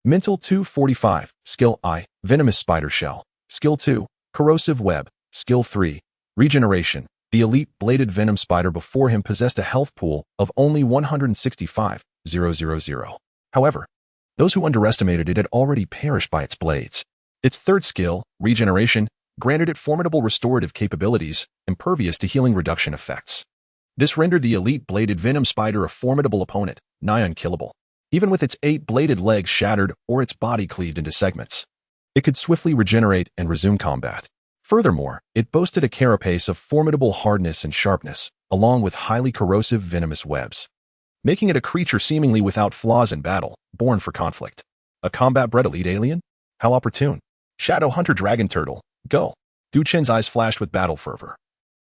Mental 245, skill I, venomous spider shell, skill 2, corrosive web, skill 3, regeneration. The elite bladed venom spider before him possessed a health pool of only 165,000. However, those who underestimated it had already perished by its blades. Its third skill, regeneration, granted it formidable restorative capabilities, impervious to healing reduction effects. This rendered the elite bladed venom spider a formidable opponent, nigh unkillable. Even with its 8 bladed legs shattered or its body cleaved into segments, it could swiftly regenerate and resume combat. Furthermore, it boasted a carapace of formidable hardness and sharpness, along with highly corrosive venomous webs, making it a creature seemingly without flaws in battle, born for conflict. A combat-bred elite alien? How opportune. Shadow Hunter Dragon Turtle, go. Chen's eyes flashed with battle fervor.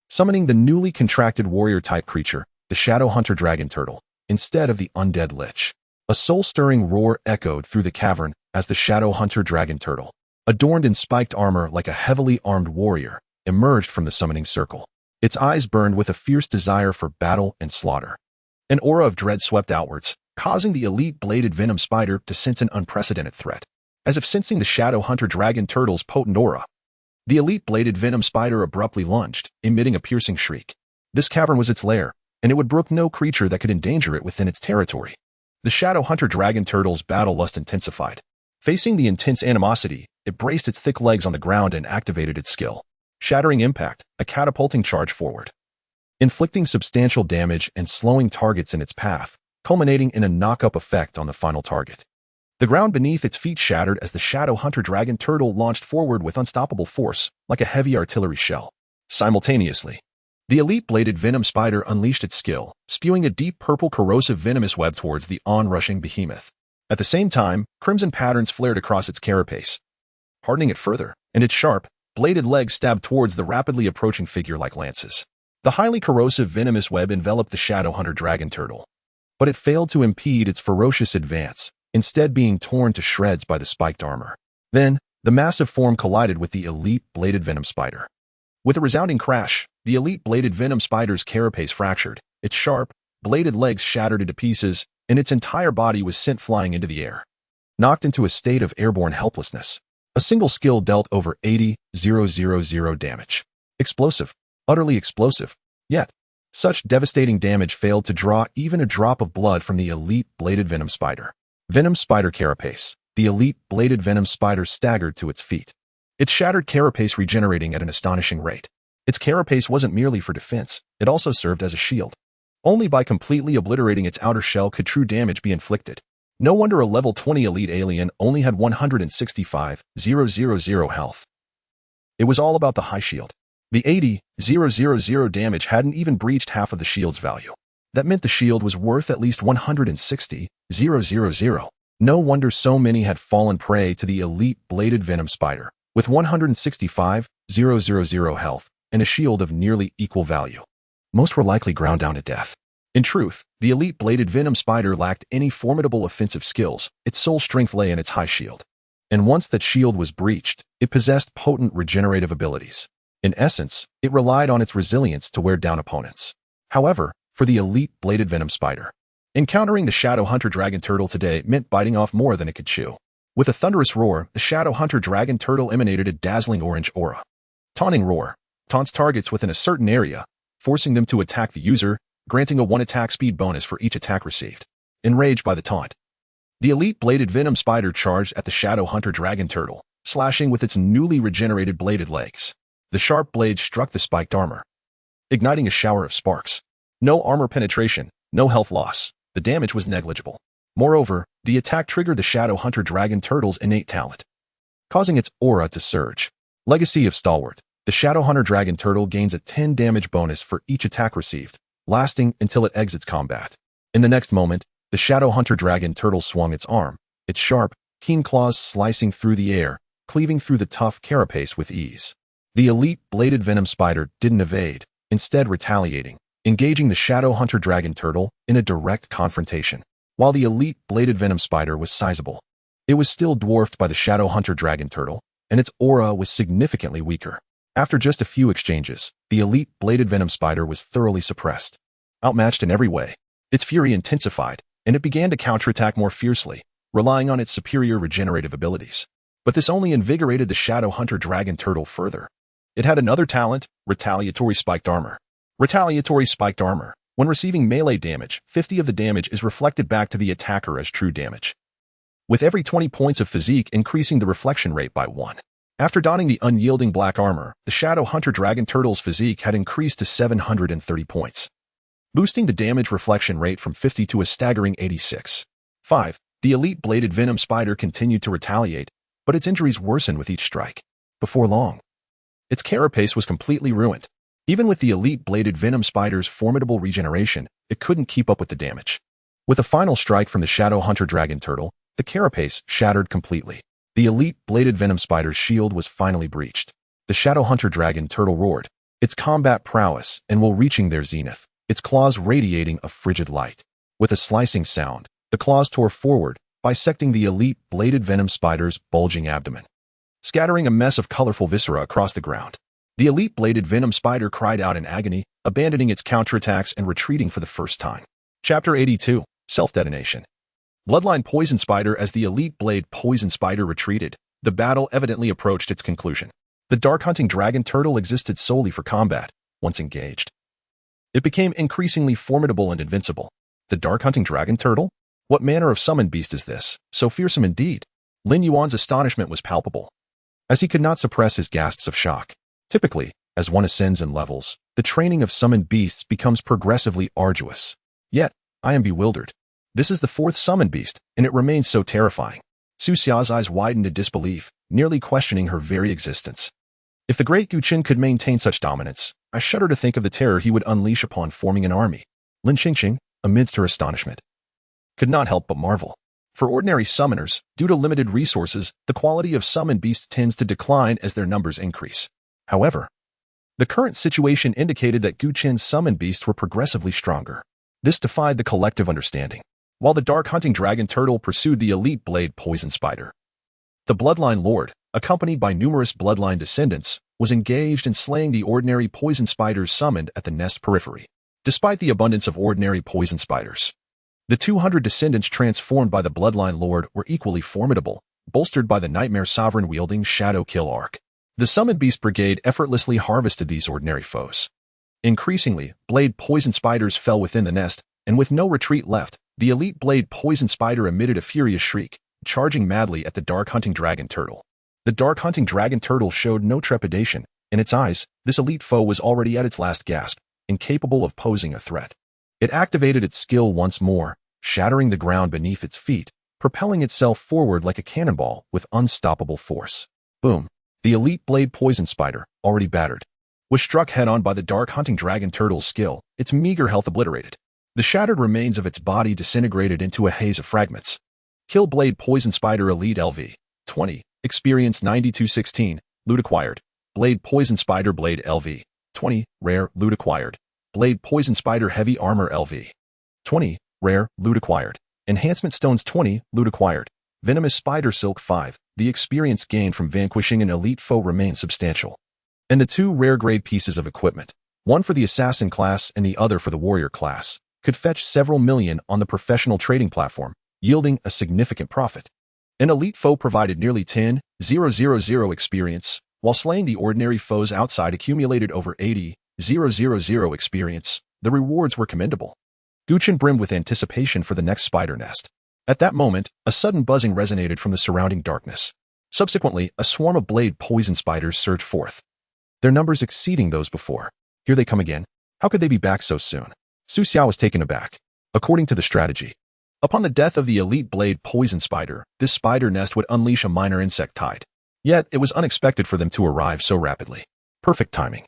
Summoning the newly contracted warrior-type creature, the Shadow Hunter Dragon Turtle, instead of the undead Lich. A soul-stirring roar echoed through the cavern as the Shadow Hunter Dragon Turtle, adorned in spiked armor like a heavily armed warrior, emerged from the summoning circle. Its eyes burned with a fierce desire for battle and slaughter. An aura of dread swept outwards, causing the elite bladed venom spider to sense an unprecedented threat. As if sensing the Shadow Hunter Dragon Turtle's potent aura, the elite bladed venom spider abruptly lunged, emitting a piercing shriek. This cavern was its lair, and it would brook no creature that could endanger it within its territory. The Shadow Hunter Dragon Turtle's battle lust intensified. Facing the intense animosity, it braced its thick legs on the ground and activated its skill. Shattering Impact, a catapulting charge forward, inflicting substantial damage and slowing targets in its path, culminating in a knock-up effect on the final target. The ground beneath its feet shattered as the Shadow Hunter Dragon Turtle launched forward with unstoppable force, like a heavy artillery shell. Simultaneously, the elite bladed venom spider unleashed its skill, spewing a deep purple corrosive venomous web towards the onrushing behemoth. At the same time, crimson patterns flared across its carapace, hardening it further, and its sharp, bladed legs stabbed towards the rapidly approaching figure like lances. The highly corrosive venomous web enveloped the shadow hunter dragon turtle, but it failed to impede its ferocious advance, instead being torn to shreds by the spiked armor. Then, the massive form collided with the elite bladed venom spider. With a resounding crash, the elite bladed venom spider's carapace fractured, its sharp, bladed legs shattered into pieces, and its entire body was sent flying into the air. Knocked into a state of airborne helplessness, a single skill dealt over 80,000 damage. Explosive. Utterly explosive. Yet, such devastating damage failed to draw even a drop of blood from the elite bladed venom spider. Venom spider carapace. The elite bladed venom spider staggered to its feet. Its shattered carapace regenerating at an astonishing rate. Its carapace wasn't merely for defense, it also served as a shield. Only by completely obliterating its outer shell could true damage be inflicted. No wonder a level 20 elite alien only had 165,000 health. It was all about the high shield. The 80,000 damage hadn't even breached half of the shield's value. That meant the shield was worth at least 160,000. No wonder so many had fallen prey to the elite bladed venom spider, with 165,000 health and a shield of nearly equal value. Most were likely ground down to death. In truth, the elite bladed venom spider lacked any formidable offensive skills. Its sole strength lay in its high shield. And once that shield was breached, it possessed potent regenerative abilities. In essence, it relied on its resilience to wear down opponents. However, for the elite bladed venom spider, encountering the shadow hunter dragon turtle today meant biting off more than it could chew. With a thunderous roar, the shadow hunter dragon turtle emanated a dazzling orange aura. Taunting roar taunts targets within a certain area, forcing them to attack the user, granting a 1 attack speed bonus for each attack received. Enraged by the taunt, the elite bladed venom spider charged at the shadow hunter dragon turtle, slashing with its newly regenerated bladed legs. The sharp blade struck the spiked armor, igniting a shower of sparks. No armor penetration, no health loss. The damage was negligible. Moreover, the attack triggered the shadow hunter dragon turtle's innate talent, causing its aura to surge. Legacy of Stalwart. The shadow hunter dragon turtle gains a 10 damage bonus for each attack received, lasting until it exits combat. In the next moment, the shadow hunter dragon turtle swung its arm, its sharp, keen claws slicing through the air, cleaving through the tough carapace with ease. The elite bladed venom spider didn't evade, instead retaliating, engaging the shadow hunter dragon turtle in a direct confrontation. While the elite bladed venom spider was sizable, it was still dwarfed by the shadow hunter dragon turtle, and its aura was significantly weaker. After just a few exchanges, the elite bladed venom spider was thoroughly suppressed. Outmatched in every way, its fury intensified, and it began to counterattack more fiercely, relying on its superior regenerative abilities. But this only invigorated the shadow hunter dragon turtle further. It had another talent, retaliatory spiked armor. Retaliatory spiked armor. When receiving melee damage, 50 of the damage is reflected back to the attacker as true damage, with every 20 points of physique increasing the reflection rate by 1. After donning the unyielding black armor, the shadow hunter dragon turtle's physique had increased to 730 points, boosting the damage reflection rate from 50 to a staggering 86. 5. The elite bladed venom spider continued to retaliate, but its injuries worsened with each strike. Before long, its carapace was completely ruined. Even with the elite bladed venom spider's formidable regeneration, it couldn't keep up with the damage. With a final strike from the shadow hunter dragon turtle, the carapace shattered completely. The elite bladed venom spider's shield was finally breached. The shadow hunter dragon turtle roared, its combat prowess and will reaching their zenith, its claws radiating a frigid light. With a slicing sound, the claws tore forward, bisecting the elite bladed venom spider's bulging abdomen, scattering a mess of colorful viscera across the ground. The elite bladed venom spider cried out in agony, abandoning its counterattacks and retreating for the first time. Chapter 82. Self-detonation. Bloodline poison spider. As the elite blade poison spider retreated, the battle evidently approached its conclusion. The dark hunting dragon turtle existed solely for combat. Once engaged, it became increasingly formidable and invincible. The dark hunting dragon turtle? What manner of summoned beast is this? So fearsome indeed. Lin Yuan's astonishment was palpable, as he could not suppress his gasps of shock. Typically, as one ascends in levels, the training of summoned beasts becomes progressively arduous. Yet, I am bewildered. This is the 4th summoned beast, and it remains so terrifying. Su Xia's eyes widened in disbelief, nearly questioning her very existence. If the great Gu Chen could maintain such dominance, I shudder to think of the terror he would unleash upon forming an army. Lin Qingqing, amidst her astonishment, could not help but marvel. For ordinary summoners, due to limited resources, the quality of summoned beasts tends to decline as their numbers increase. However, the current situation indicated that Gu Chen's summoned beasts were progressively stronger. This defied the collective understanding. While the dark hunting dragon turtle pursued the elite blade poison spider, the bloodline lord, accompanied by numerous bloodline descendants, was engaged in slaying the ordinary poison spiders summoned at the nest periphery. Despite the abundance of ordinary poison spiders, the 200 descendants transformed by the bloodline lord were equally formidable, bolstered by the nightmare sovereign wielding shadow kill arc. The summoned beast brigade effortlessly harvested these ordinary foes. Increasingly, blade poison spiders fell within the nest, and with no retreat left, the elite blade poison spider emitted a furious shriek, charging madly at the dark hunting dragon turtle. The dark hunting dragon turtle showed no trepidation. In its eyes, this elite foe was already at its last gasp, incapable of posing a threat. It activated its skill once more, shattering the ground beneath its feet, propelling itself forward like a cannonball with unstoppable force. Boom! The elite blade poison spider, already battered, was struck head-on by the dark hunting dragon turtle's skill, its meager health obliterated. The shattered remains of its body disintegrated into a haze of fragments. Kill blade poison spider elite LV. 20. Experience 9216. Loot acquired. Blade poison spider blade LV. 20. Rare. Loot acquired. Blade poison spider heavy armor LV. 20. Rare. Loot acquired. Enhancement stones 20. Loot acquired. Venomous spider silk 5. The experience gained from vanquishing an elite foe remains substantial. And the 2 rare grade pieces of equipment, one for the assassin class and the other for the warrior class, could fetch several million on the professional trading platform, yielding a significant profit. An elite foe provided nearly 10,000 experience, while slaying the ordinary foes outside accumulated over 80,000 experience. The rewards were commendable. Gu Chen brimmed with anticipation for the next spider nest. At that moment, a sudden buzzing resonated from the surrounding darkness. Subsequently, a swarm of blade poison spiders surged forth, their numbers exceeding those before. Here they come again. How could they be back so soon? Su Xiao was taken aback. According to the strategy, upon the death of the elite blade poison spider, this spider nest would unleash a minor insect tide. Yet, it was unexpected for them to arrive so rapidly. Perfect timing.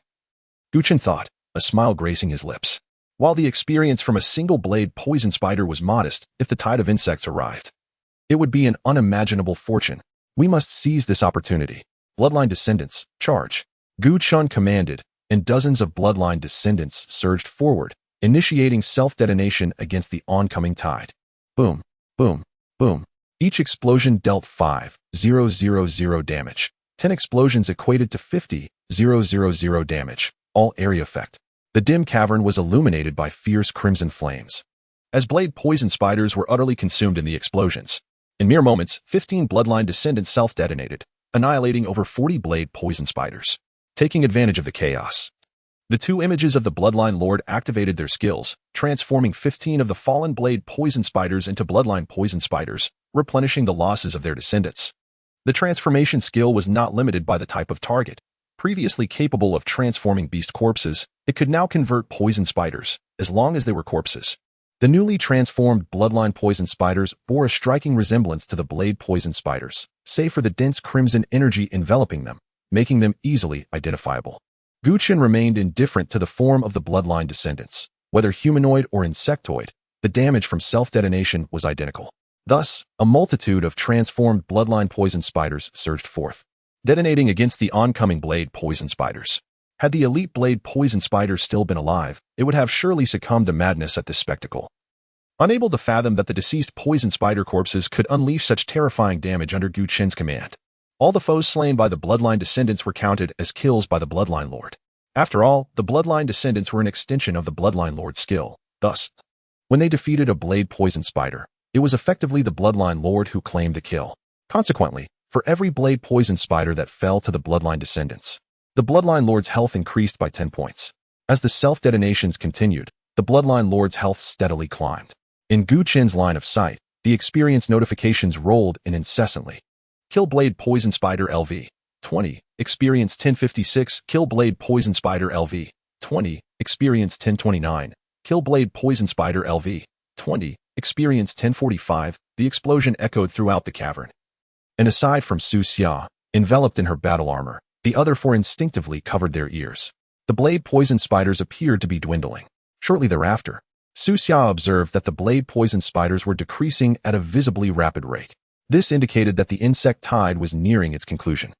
Gu Chen thought, a smile gracing his lips. While the experience from a single blade poison spider was modest, if the tide of insects arrived, it would be an unimaginable fortune. We must seize this opportunity. Bloodline descendants, charge. Gu Chen commanded, and dozens of bloodline descendants surged forward, initiating self-detonation against the oncoming tide. Boom, boom, boom. Each explosion dealt 5,000 damage. 10 explosions equated to 50,000 damage, all area effect. The dim cavern was illuminated by fierce crimson flames, as blade poison spiders were utterly consumed in the explosions. In mere moments, 15 bloodline descendants self-detonated, annihilating over 40 blade poison spiders. Taking advantage of the chaos, the 2 images of the bloodline lord activated their skills, transforming 15 of the fallen blade poison spiders into bloodline poison spiders, replenishing the losses of their descendants. The transformation skill was not limited by the type of target. Previously capable of transforming beast corpses, it could now convert poison spiders, as long as they were corpses. The newly transformed bloodline poison spiders bore a striking resemblance to the blade poison spiders, save for the dense crimson energy enveloping them, making them easily identifiable. Gu Chen remained indifferent to the form of the bloodline descendants. Whether humanoid or insectoid, the damage from self-detonation was identical. Thus, a multitude of transformed bloodline poison spiders surged forth, detonating against the oncoming blade poison spiders. Had the elite blade poison spiders still been alive, it would have surely succumbed to madness at this spectacle. Unable to fathom that the deceased poison spider corpses could unleash such terrifying damage under Gu Chen's command, all the foes slain by the bloodline descendants were counted as kills by the bloodline lord. After all, the bloodline descendants were an extension of the bloodline lord's skill. Thus, when they defeated a blade poison spider, it was effectively the bloodline lord who claimed the kill. Consequently, for every blade poison spider that fell to the bloodline descendants, the bloodline lord's health increased by 10 points. As the self-detonations continued, the bloodline lord's health steadily climbed. In Gu Chen's line of sight, the experience notifications rolled in incessantly. Kill blade poison spider LV. 20. Experience 1056. Kill blade poison spider LV. 20. Experience 1029. Kill blade poison spider LV. 20. Experience 1045. The explosion echoed throughout the cavern. And aside from Su Xia, enveloped in her battle armor, the other 4 instinctively covered their ears. The blade poison spiders appeared to be dwindling. Shortly thereafter, Su Xia observed that the blade poison spiders were decreasing at a visibly rapid rate. This indicated that the insect tide was nearing its conclusion.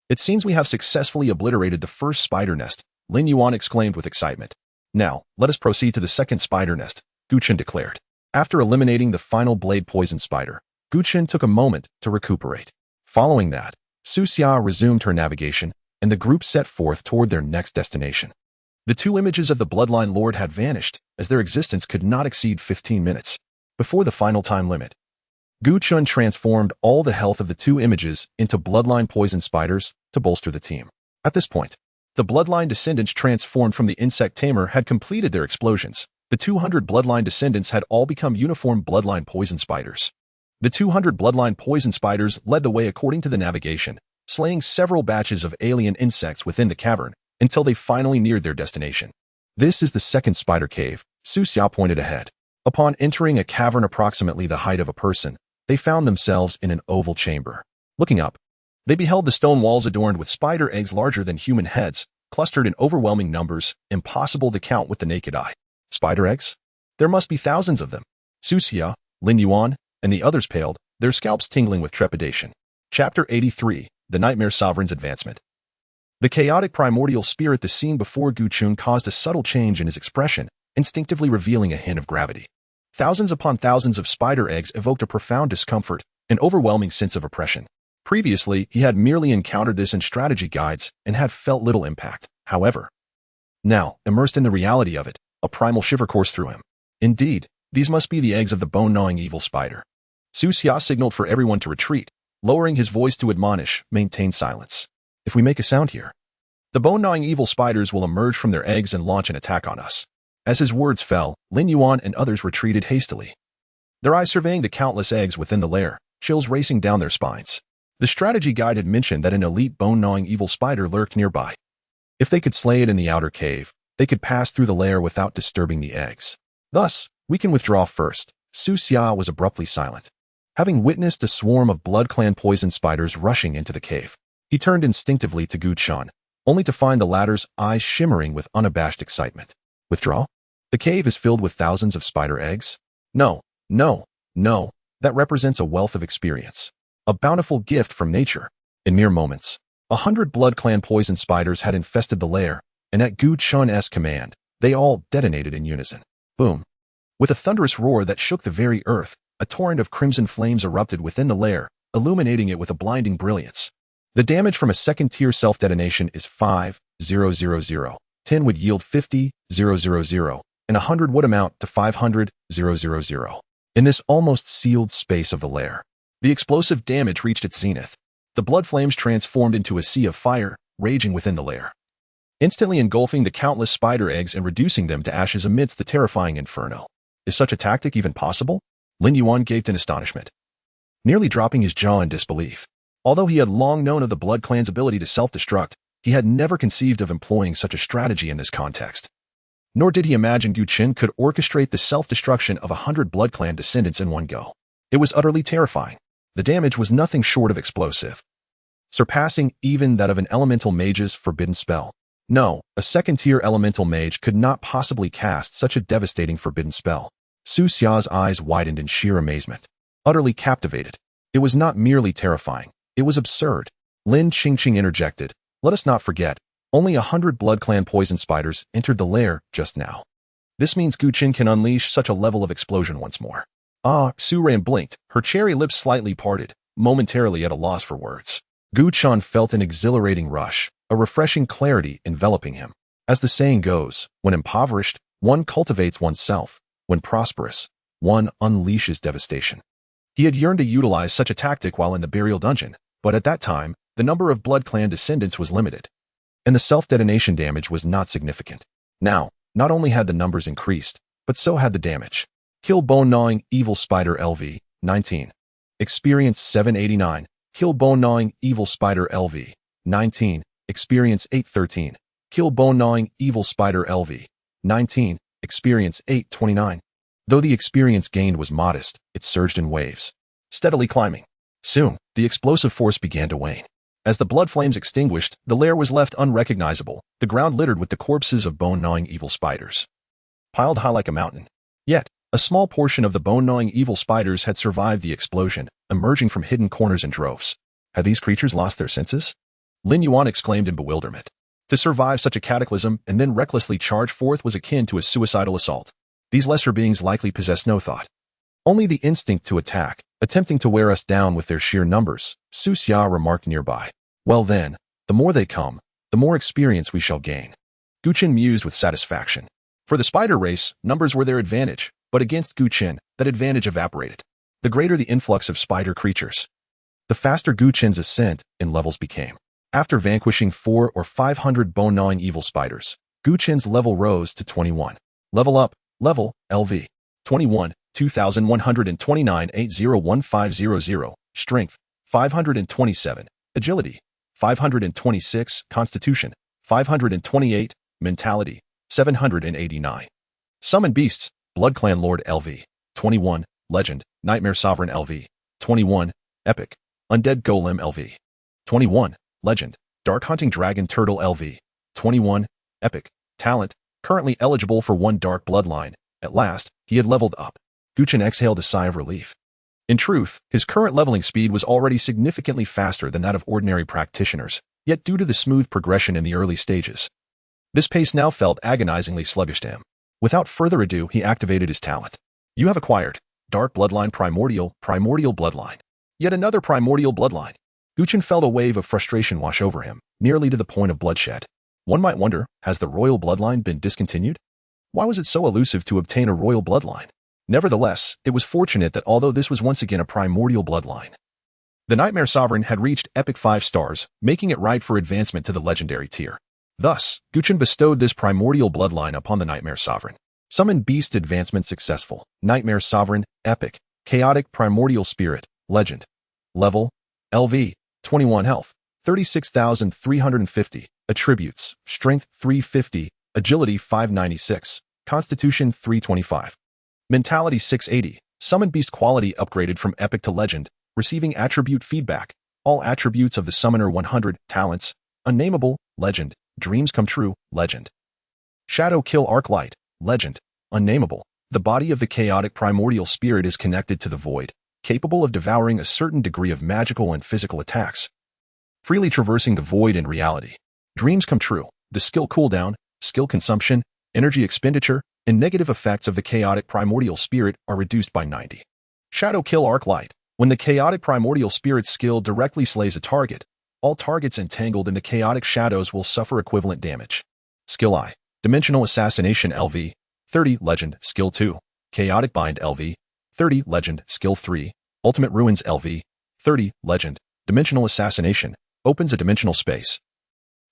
"It seems we have successfully obliterated the first spider nest," Lin Yuan exclaimed with excitement. "Now, let us proceed to the second spider nest," Gu Chen declared. After eliminating the final blade poison spider, Gu Chen took a moment to recuperate. Following that, Su Xia resumed her navigation, and the group set forth toward their next destination. The two images of the Bloodline Lord had vanished, as their existence could not exceed 15 minutes. Before the final time limit, Gu Chen transformed all the health of the two images into Bloodline poison spiders to bolster the team. At this point, the Bloodline descendants transformed from the insect tamer had completed their explosions. The 200 Bloodline descendants had all become uniform Bloodline poison spiders. The 200 Bloodline poison spiders led the way according to the navigation, slaying several batches of alien insects within the cavern, until they finally neared their destination. "This is the second spider cave," Su Xia pointed ahead. Upon entering a cavern approximately the height of a person, they found themselves in an oval chamber. Looking up, they beheld the stone walls adorned with spider eggs larger than human heads, clustered in overwhelming numbers, impossible to count with the naked eye. Spider eggs? There must be thousands of them. Su Xia, Lin Yuan, and the others paled, their scalps tingling with trepidation. Chapter 83, The Nightmare Sovereign's Advancement. The chaotic primordial spirit the scene before Gu Chen caused a subtle change in his expression, instinctively revealing a hint of gravity. Thousands upon thousands of spider eggs evoked a profound discomfort, an overwhelming sense of oppression. Previously, he had merely encountered this in strategy guides and had felt little impact. However, now, immersed in the reality of it, a primal shiver coursed through him. Indeed, these must be the eggs of the bone-gnawing evil spider. Su Xia signaled for everyone to retreat, lowering his voice to admonish, "Maintain silence. If we make a sound here, the bone-gnawing evil spiders will emerge from their eggs and launch an attack on us." As his words fell, Lin Yuan and others retreated hastily, their eyes surveying the countless eggs within the lair, chills racing down their spines. The strategy guide had mentioned that an elite bone-gnawing evil spider lurked nearby. If they could slay it in the outer cave, they could pass through the lair without disturbing the eggs. "Thus, we can withdraw first." Su Xia was abruptly silent. Having witnessed a swarm of Blood Clan poison spiders rushing into the cave, he turned instinctively to Gu Chen, only to find the latter's eyes shimmering with unabashed excitement. "Withdraw? The cave is filled with thousands of spider eggs? No, no, no. That represents a wealth of experience. A bountiful gift from nature." In mere moments, 100 Blood Clan poison spiders had infested the lair, and at Gu Chen's command, they all detonated in unison. Boom. With a thunderous roar that shook the very earth, a torrent of crimson flames erupted within the lair, illuminating it with a blinding brilliance. The damage from a second-tier self-detonation is 5,000. 10 would yield 50,000, and 100 would amount to 500,000. In this almost sealed space of the lair, the explosive damage reached its zenith. The blood flames transformed into a sea of fire, raging within the lair, instantly engulfing the countless spider eggs and reducing them to ashes amidst the terrifying inferno. Is such a tactic even possible? Lin Yuan gaped in astonishment, nearly dropping his jaw in disbelief. Although he had long known of the Blood Clan's ability to self-destruct, he had never conceived of employing such a strategy in this context. Nor did he imagine Gu Chen could orchestrate the self-destruction of 100 Blood Clan descendants in one go. It was utterly terrifying. The damage was nothing short of explosive, surpassing even that of an elemental mage's forbidden spell. No, a second-tier elemental mage could not possibly cast such a devastating forbidden spell. Su Xia's eyes widened in sheer amazement. Utterly captivated. It was not merely terrifying, it was absurd. Lin Qingqing interjected, "Let us not forget, only 100 Blood Clan poison spiders entered the lair just now. This means Gu Chen can unleash such a level of explosion once more." Su Ran blinked, her cherry lips slightly parted, momentarily at a loss for words. Gu Chen felt an exhilarating rush, a refreshing clarity enveloping him. As the saying goes, when impoverished, one cultivates oneself. When prosperous, one unleashes devastation. He had yearned to utilize such a tactic while in the burial dungeon, but at that time, the number of Blood Clan descendants was limited, and the self-detonation damage was not significant. Now, not only had the numbers increased, but so had the damage. Kill bone-gnawing evil spider LV, 19. Experience 789. Kill bone-gnawing evil spider LV, 19. Experience 813. Kill bone-gnawing evil spider LV, 19. Experience 829. Though the experience gained was modest, it surged in waves, steadily climbing. Soon, the explosive force began to wane. As the blood flames extinguished, the lair was left unrecognizable, the ground littered with the corpses of bone-gnawing evil spiders, piled high like a mountain. Yet, a small portion of the bone-gnawing evil spiders had survived the explosion, emerging from hidden corners in droves. Had these creatures lost their senses? Lin Yuan exclaimed in bewilderment. To survive such a cataclysm and then recklessly charge forth was akin to a suicidal assault. These lesser beings likely possessed no thought. Only the instinct to attack, attempting to wear us down with their sheer numbers, Su Xia remarked nearby. Well then, the more they come, the more experience we shall gain. Gu Chen mused with satisfaction. For the spider race, numbers were their advantage, but against Gu Chen, that advantage evaporated. The greater the influx of spider creatures, the faster Gu Chen's ascent in levels became. After vanquishing 400 or 500 bone-gnawing evil spiders, Gu Chen's level rose to 21. Level up, level, LV. 21, 2129 801500, strength, 527, agility, 526, constitution, 528, mentality, 789. Summon beasts, Blood Clan Lord LV. 21, legend, Nightmare Sovereign LV. 21, epic, Undead Golem LV. 21, legend, Dark Hunting Dragon Turtle LV. 21, epic, talent, currently eligible for 1 dark bloodline. At last, he had leveled up. Gu Chen exhaled a sigh of relief. In truth, his current leveling speed was already significantly faster than that of ordinary practitioners, yet due to the smooth progression in the early stages, this pace now felt agonizingly sluggish to him. Without further ado, he activated his talent. You have acquired Dark Bloodline Primordial Bloodline. Yet another Primordial Bloodline. Gu Chen felt a wave of frustration wash over him, nearly to the point of bloodshed. One might wonder, has the royal bloodline been discontinued? Why was it so elusive to obtain a royal bloodline? Nevertheless, it was fortunate that although this was once again a primordial bloodline, the Nightmare Sovereign had reached epic 5 stars, making it right for advancement to the legendary tier. Thus, Gu Chen bestowed this primordial bloodline upon the Nightmare Sovereign. Summon Beast advancement successful. Nightmare Sovereign, epic, chaotic primordial spirit, legend. Level, LV, 21 health, 36,350, attributes, strength 350, agility 596, constitution 325. Mentality 680, summon beast quality upgraded from epic to legend, receiving attribute feedback, all attributes of the summoner 100, talents, unnameable, legend, dreams come true, legend. Shadow kill arc light, legend, unnameable, the body of the chaotic primordial spirit is connected to the void, capable of devouring a certain degree of magical and physical attacks, freely traversing the void in reality. Dreams come true, the skill cooldown, skill consumption, energy expenditure, and negative effects of the chaotic primordial spirit are reduced by 90. Shadow kill arc light, when the chaotic primordial spirit's skill directly slays a target, all targets entangled in the chaotic shadows will suffer equivalent damage. Skill I, dimensional assassination LV, 30 legend, skill 2, chaotic bind LV, 30 legend, skill 3, ultimate ruins LV, 30 legend, dimensional assassination, opens a dimensional space,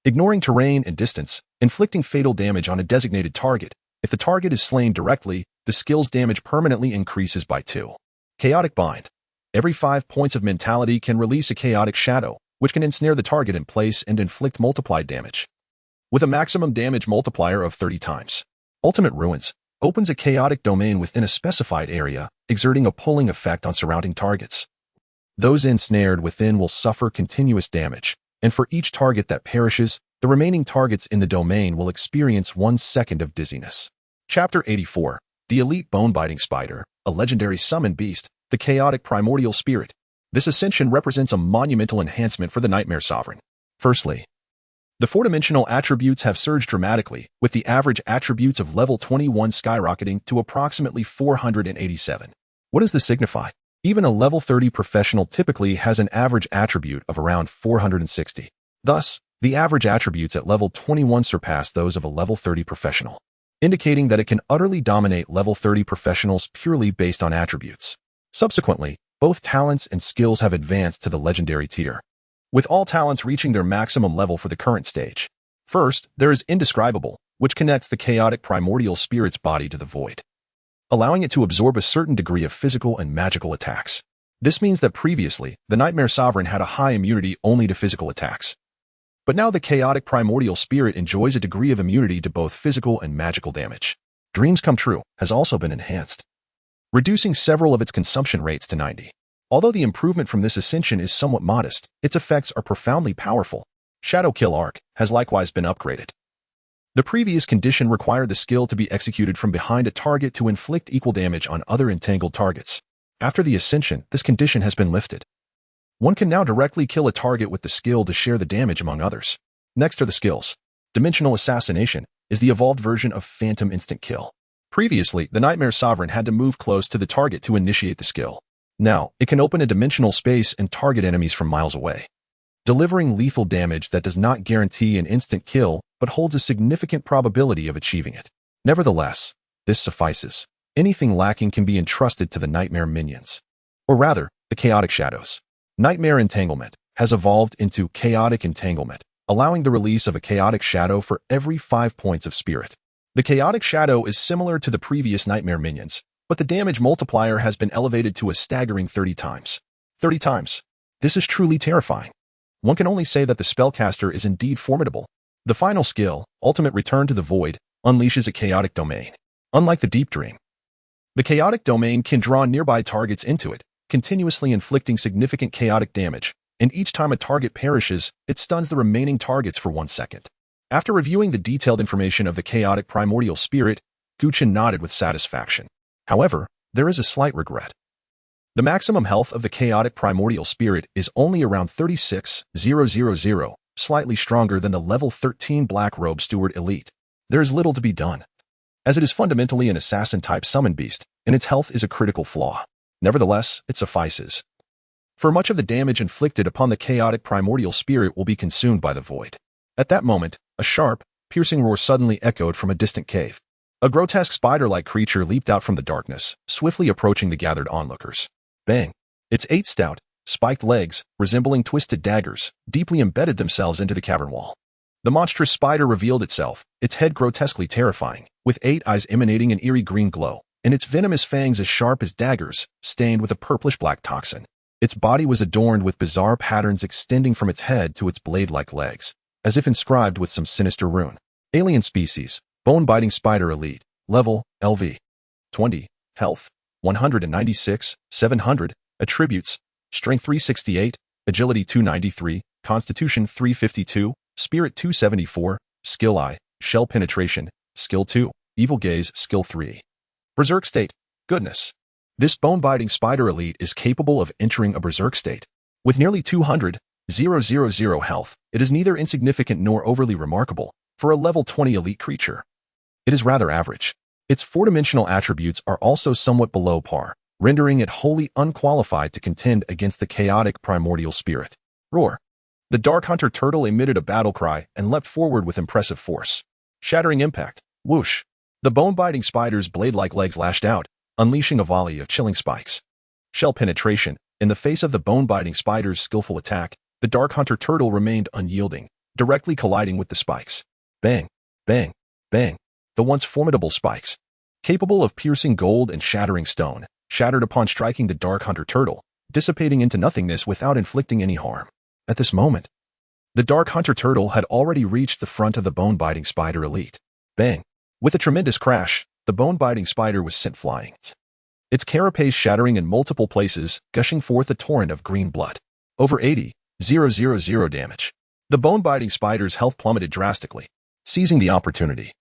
ignoring terrain and distance, inflicting fatal damage on a designated target. If the target is slain directly, the skill's damage permanently increases by 2. Chaotic bind. Every 5 points of mentality can release a chaotic shadow, which can ensnare the target in place and inflict multiplied damage, with a maximum damage multiplier of 30 times. Ultimate ruins. Opens a chaotic domain within a specified area, exerting a pulling effect on surrounding targets. Those ensnared within will suffer continuous damage, and for each target that perishes, the remaining targets in the domain will experience 1 second of dizziness. Chapter 84. The Elite Bone-Biting Spider, a legendary summoned beast, the chaotic primordial spirit. This ascension represents a monumental enhancement for the Nightmare Sovereign. Firstly, the 4-dimensional attributes have surged dramatically, with the average attributes of level 21 skyrocketing to approximately 487. What does this signify? Even a level 30 professional typically has an average attribute of around 460. Thus, the average attributes at level 21 surpass those of a level 30 professional, indicating that it can utterly dominate level 30 professionals purely based on attributes. Subsequently, both talents and skills have advanced to the legendary tier, with all talents reaching their maximum level for the current stage. First, there is Indescribable, which connects the chaotic primordial spirit's body to the void, allowing it to absorb a certain degree of physical and magical attacks. This means that previously, the Nightmare Sovereign had a high immunity only to physical attacks. But now the chaotic primordial spirit enjoys a degree of immunity to both physical and magical damage. Dreams Come True has also been enhanced, reducing several of its consumption rates to 90. Although the improvement from this ascension is somewhat modest, its effects are profoundly powerful. Shadow Kill Arc has likewise been upgraded, The previous condition required the skill to be executed from behind a target to inflict equal damage on other entangled targets. After the ascension, this condition has been lifted. One can now directly kill a target with the skill to share the damage among others. Next are the skills. Dimensional Assassination is the evolved version of Phantom Instant Kill. Previously, the Nightmare Sovereign had to move close to the target to initiate the skill. Now, it can open a dimensional space and target enemies from miles away, delivering lethal damage that does not guarantee an instant kill but holds a significant probability of achieving it. Nevertheless, this suffices. Anything lacking can be entrusted to the Nightmare minions, or rather, the Chaotic Shadows. Nightmare Entanglement has evolved into Chaotic Entanglement, allowing the release of a Chaotic Shadow for every 5 points of spirit. The Chaotic Shadow is similar to the previous Nightmare minions, but the damage multiplier has been elevated to a staggering 30 times. 30 times. This is truly terrifying. One can only say that the spellcaster is indeed formidable. The final skill, Ultimate Return to the Void, unleashes a chaotic domain. Unlike the Deep Dream, the chaotic domain can draw nearby targets into it, continuously inflicting significant chaotic damage, and each time a target perishes, it stuns the remaining targets for 1 second. After reviewing the detailed information of the chaotic primordial spirit, Chen nodded with satisfaction. However, there is a slight regret. The maximum health of the chaotic primordial spirit is only around 36,000, slightly stronger than the level 13 Black Robe Steward Elite. There is little to be done, as it is fundamentally an assassin-type summon beast, and its health is a critical flaw. Nevertheless, it suffices. For much of the damage inflicted upon the chaotic primordial spirit will be consumed by the void. At that moment, a sharp, piercing roar suddenly echoed from a distant cave. A grotesque spider-like creature leaped out from the darkness, swiftly approaching the gathered onlookers. Bang! Its 8 stout, spiked legs, resembling twisted daggers, deeply embedded themselves into the cavern wall. The monstrous spider revealed itself, its head grotesquely terrifying, with 8 eyes emanating an eerie green glow, and its venomous fangs as sharp as daggers, stained with a purplish-black toxin. Its body was adorned with bizarre patterns extending from its head to its blade-like legs, as if inscribed with some sinister rune. Alien species, bone-biting spider elite, level, LV. 20, health, 196, 700, attributes, strength 368, agility 293, constitution 352, spirit 274, skill I, shell penetration, skill 2, evil gaze, skill 3. Berserk state, goodness. This bone-biting spider elite is capable of entering a berserk state. With nearly 200,000 health, it is neither insignificant nor overly remarkable for a level 20 elite creature. It is rather average. Its 4-dimensional attributes are also somewhat below par, rendering it wholly unqualified to contend against the chaotic primordial spirit. Roar. The Dark Hunter turtle emitted a battle cry and leapt forward with impressive force. Shattering impact. Whoosh. The bone-biting spider's blade-like legs lashed out, unleashing a volley of chilling spikes. Shell penetration. In the face of the bone-biting spider's skillful attack, the Dark Hunter turtle remained unyielding, directly colliding with the spikes. Bang, bang, bang. The once formidable spikes, capable of piercing gold and shattering stone, shattered upon striking the Dark Hunter turtle, dissipating into nothingness without inflicting any harm. At this moment, the Dark Hunter turtle had already reached the front of the bone-biting spider elite. Bang. With a tremendous crash, the bone-biting spider was sent flying, its carapace shattering in multiple places, gushing forth a torrent of green blood. Over 80,000 damage. The bone-biting spider's health plummeted drastically. Seizing the opportunity,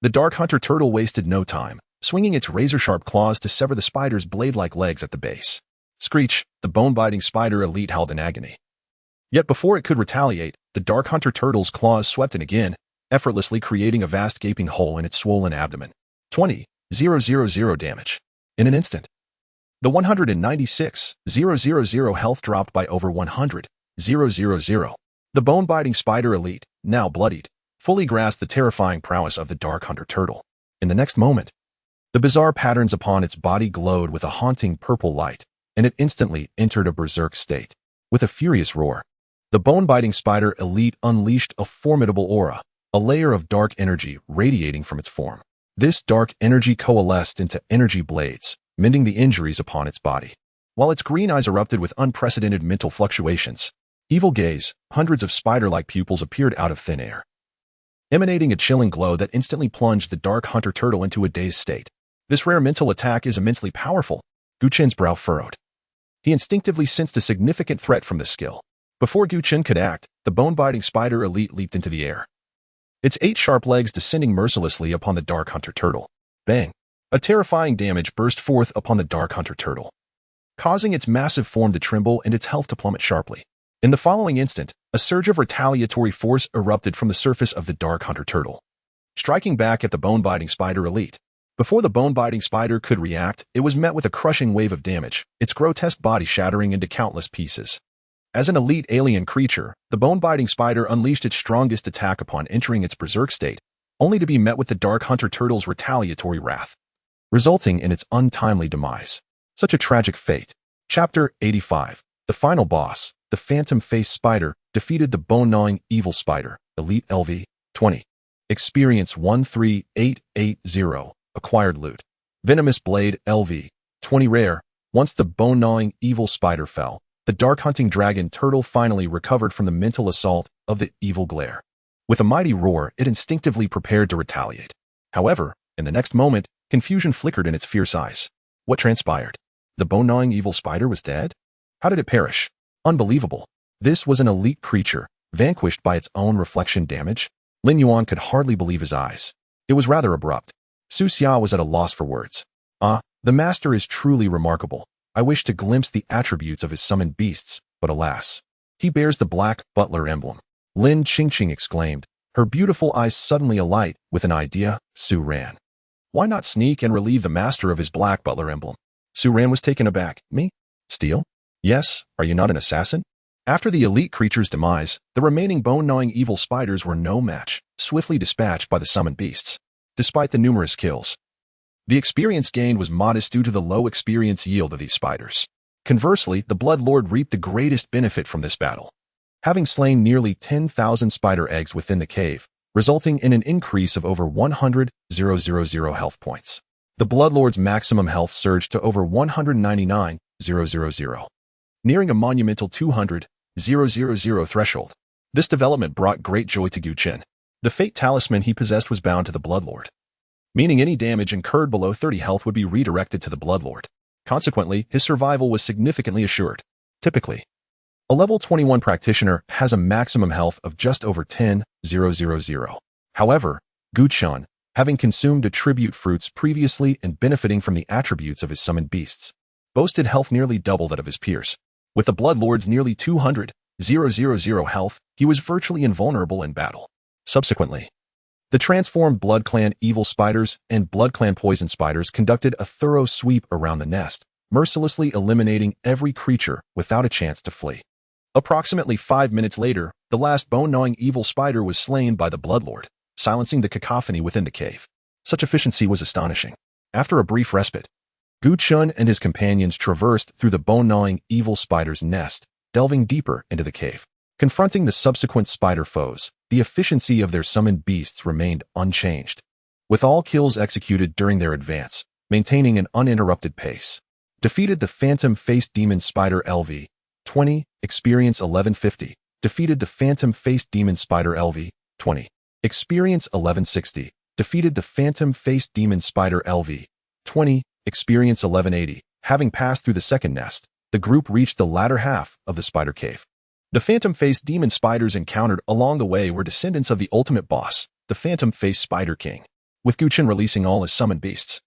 the Dark Hunter turtle wasted no time, swinging its razor-sharp claws to sever the spider's blade-like legs at the base. Screech, the bone-biting spider elite howled in agony. Yet before it could retaliate, the Dark Hunter turtle's claws swept in again, effortlessly creating a vast gaping hole in its swollen abdomen. 20,000 damage. In an instant, the 196,000 health dropped by over 100,000. The bone-biting spider elite, now bloodied, fully grasped the terrifying prowess of the Dark Hunter turtle. In the next moment, the bizarre patterns upon its body glowed with a haunting purple light, and it instantly entered a berserk state. With a furious roar, the bone-biting spider elite unleashed a formidable aura, a layer of dark energy radiating from its form. This dark energy coalesced into energy blades, mending the injuries upon its body. While its green eyes erupted with unprecedented mental fluctuations, evil gaze, hundreds of spider-like pupils appeared out of thin air, emanating a chilling glow that instantly plunged the Dark Hunter turtle into a dazed state. This rare mental attack is immensely powerful. Chen's brow furrowed. He instinctively sensed a significant threat from this skill. Before Chen could act, the bone-biting spider elite leaped into the air. its 8 sharp legs descending mercilessly upon the Dark Hunter turtle. Bang! A terrifying damage burst forth upon the Dark Hunter turtle, causing its massive form to tremble and its health to plummet sharply. In the following instant, a surge of retaliatory force erupted from the surface of the Dark Hunter turtle, striking back at the bone-biting spider elite. Before the bone-biting spider could react, it was met with a crushing wave of damage, its grotesque body shattering into countless pieces. As an elite alien creature, the bone-biting spider unleashed its strongest attack upon entering its berserk state, only to be met with the Dark Hunter turtle's retaliatory wrath, resulting in its untimely demise. Such a tragic fate. Chapter 85. The final boss, the phantom-faced spider, defeated the bone-gnawing evil spider, Elite LV 20. Experience 13880. Acquired loot. Venomous blade LV 20 rare. Once the bone-gnawing evil spider fell, the dark-hunting dragon turtle finally recovered from the mental assault of the evil glare. With a mighty roar, it instinctively prepared to retaliate. However, in the next moment, confusion flickered in its fierce eyes. What transpired? The bone-gnawing evil spider was dead? How did it perish? Unbelievable. This was an elite creature, vanquished by its own reflection damage? Lin Yuan could hardly believe his eyes. It was rather abrupt. Su Xia was at a loss for words. The master is truly remarkable. I wish to glimpse the attributes of his summoned beasts, but alas, he bears the black butler emblem. Lin Qingqing exclaimed, her beautiful eyes suddenly alight with an idea. Su Ran. Why not sneak and relieve the master of his black butler emblem? Su Ran was taken aback. Me? Steal? Yes, are you not an assassin? After the elite creature's demise, the remaining bone-gnawing evil spiders were no match, swiftly dispatched by the summoned beasts. Despite the numerous kills, the experience gained was modest due to the low experience yield of these spiders. Conversely, the Blood Lord reaped the greatest benefit from this battle, having slain nearly 10,000 spider eggs within the cave, resulting in an increase of over 100,000 health points. The Blood Lord's maximum health surged to over 199,000, nearing a monumental 200,000 threshold. This development brought great joy to Gu Chen. The fate talisman he possessed was bound to the Blood Lord, meaning any damage incurred below 30 health would be redirected to the Blood Lord. Consequently, his survival was significantly assured. Typically, a level 21 practitioner has a maximum health of just over 10,000. However, Gu Chen, having consumed attribute fruits previously and benefiting from the attributes of his summoned beasts, boasted health nearly double that of his peers. With the Blood Lord's nearly 200,000 health, he was virtually invulnerable in battle. Subsequently, the transformed Blood Clan evil spiders and Blood Clan poison spiders conducted a thorough sweep around the nest, mercilessly eliminating every creature without a chance to flee. Approximately 5 minutes later, the last bone-gnawing evil spider was slain by the Blood Lord, silencing the cacophony within the cave. Such efficiency was astonishing. After a brief respite, Gu Chen and his companions traversed through the bone-gnawing evil spider's nest, delving deeper into the cave. Confronting the subsequent spider foes, the efficiency of their summoned beasts remained unchanged, with all kills executed during their advance, maintaining an uninterrupted pace. Defeated the phantom-faced demon spider LV 20, experience 1150. Defeated the phantom-faced demon spider LV 20, experience 1160. Defeated the phantom-faced demon spider LV 20, experience 1180. Having passed through the second nest, the group reached the latter half of the spider cave. The phantom-faced demon spiders encountered along the way were descendants of the ultimate boss, the phantom-faced Spider King, with Gu Chen releasing all his summoned beasts.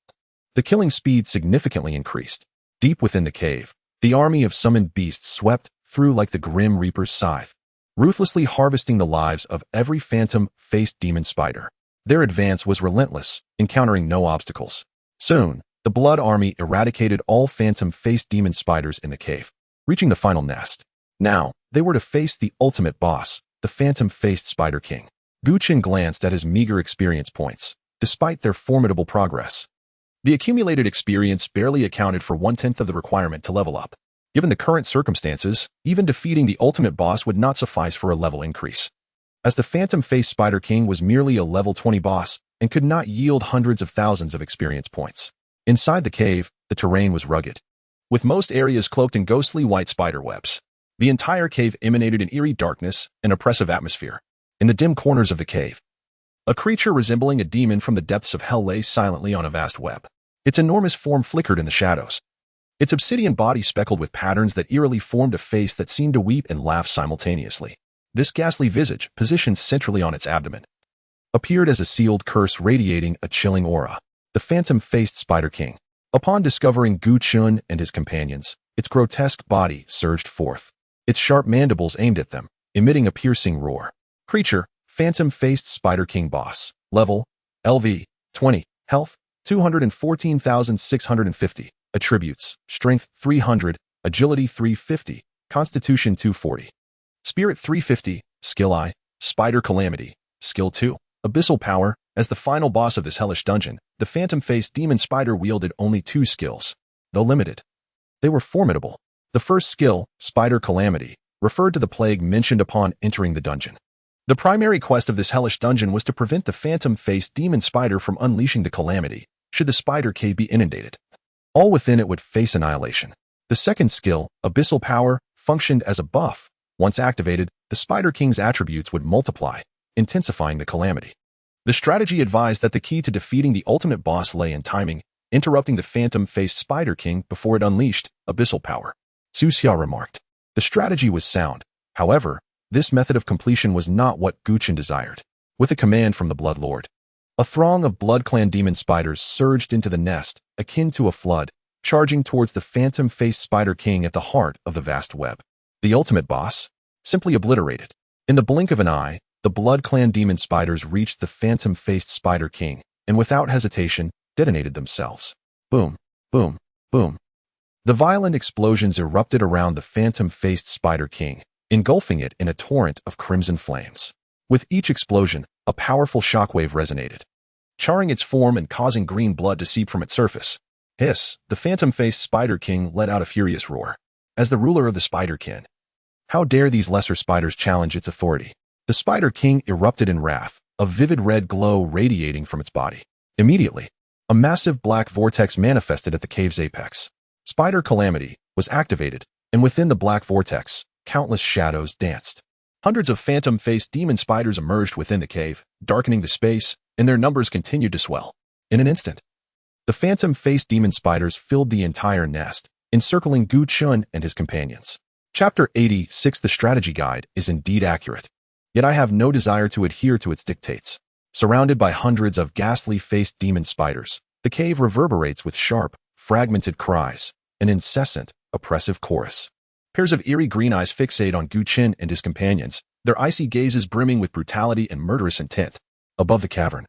The killing speed significantly increased. Deep within the cave, the army of summoned beasts swept through like the Grim Reaper's scythe, ruthlessly harvesting the lives of every phantom-faced demon spider. Their advance was relentless, encountering no obstacles. Soon, the Blood Army eradicated all phantom-faced demon spiders in the cave, reaching the final nest. Now, they were to face the ultimate boss, the phantom-faced Spider King. Gu Chen glanced at his meager experience points. Despite their formidable progress, the accumulated experience barely accounted for 1/10 of the requirement to level up. Given the current circumstances, even defeating the ultimate boss would not suffice for a level increase, as the phantom-faced Spider King was merely a level 20 boss and could not yield hundreds of thousands of experience points. Inside the cave, the terrain was rugged, with most areas cloaked in ghostly white spider webs. The entire cave emanated an eerie darkness and oppressive atmosphere. In the dim corners of the cave, a creature resembling a demon from the depths of hell lay silently on a vast web. Its enormous form flickered in the shadows, its obsidian body speckled with patterns that eerily formed a face that seemed to weep and laugh simultaneously. This ghastly visage, positioned centrally on its abdomen, appeared as a sealed curse radiating a chilling aura. The phantom-faced Spider King. Upon discovering Gu Chen and his companions, its grotesque body surged forth, its sharp mandibles aimed at them, emitting a piercing roar. Creature, phantom-faced Spider King boss. Level, LV, 20. Health, 214,650. Attributes, Strength, 300. Agility, 350. Constitution, 240. Spirit, 350. Skill I, Spider Calamity. Skill 2. Abyssal Power. As the final boss of this hellish dungeon, the phantom-faced demon spider wielded only 2 skills. Though limited, they were formidable. The first skill, Spider Calamity, referred to the plague mentioned upon entering the dungeon. The primary quest of this hellish dungeon was to prevent the phantom-faced demon spider from unleashing the calamity, should the spider cave be inundated. All within it would face annihilation. The second skill, Abyssal Power, functioned as a buff. Once activated, the Spider King's attributes would multiply, intensifying the calamity. The strategy advised that the key to defeating the ultimate boss lay in timing, interrupting the phantom-faced Spider King before it unleashed Abyssal Power. Su Xia remarked. The strategy was sound. However, this method of completion was not what Gu Chen desired. With a command from the Blood Lord, a throng of Blood Clan demon spiders surged into the nest, akin to a flood, charging towards the phantom-faced Spider King at the heart of the vast web. The ultimate boss? Simply obliterated. In the blink of an eye, the Blood Clan demon spiders reached the phantom-faced Spider King, and without hesitation, detonated themselves. Boom, boom, boom. The violent explosions erupted around the phantom-faced Spider King, engulfing it in a torrent of crimson flames. With each explosion, a powerful shockwave resonated, charring its form and causing green blood to seep from its surface. Hiss, the phantom-faced Spider King let out a furious roar. As the ruler of the Spider Kin, how dare these lesser spiders challenge its authority? The Spider King erupted in wrath, a vivid red glow radiating from its body. Immediately, a massive black vortex manifested at the cave's apex. Spider Calamity was activated, and within the black vortex, countless shadows danced. Hundreds of phantom-faced demon spiders emerged within the cave, darkening the space, and their numbers continued to swell. In an instant, the phantom-faced demon spiders filled the entire nest, encircling Gu Chen and his companions. Chapter 86. The strategy guide is indeed accurate. Yet I have no desire to adhere to its dictates. Surrounded by hundreds of ghastly-faced demon spiders, the cave reverberates with sharp, fragmented cries, an incessant, oppressive chorus. Pairs of eerie green eyes fixate on Gu Chen and his companions, their icy gazes brimming with brutality and murderous intent. Above the cavern,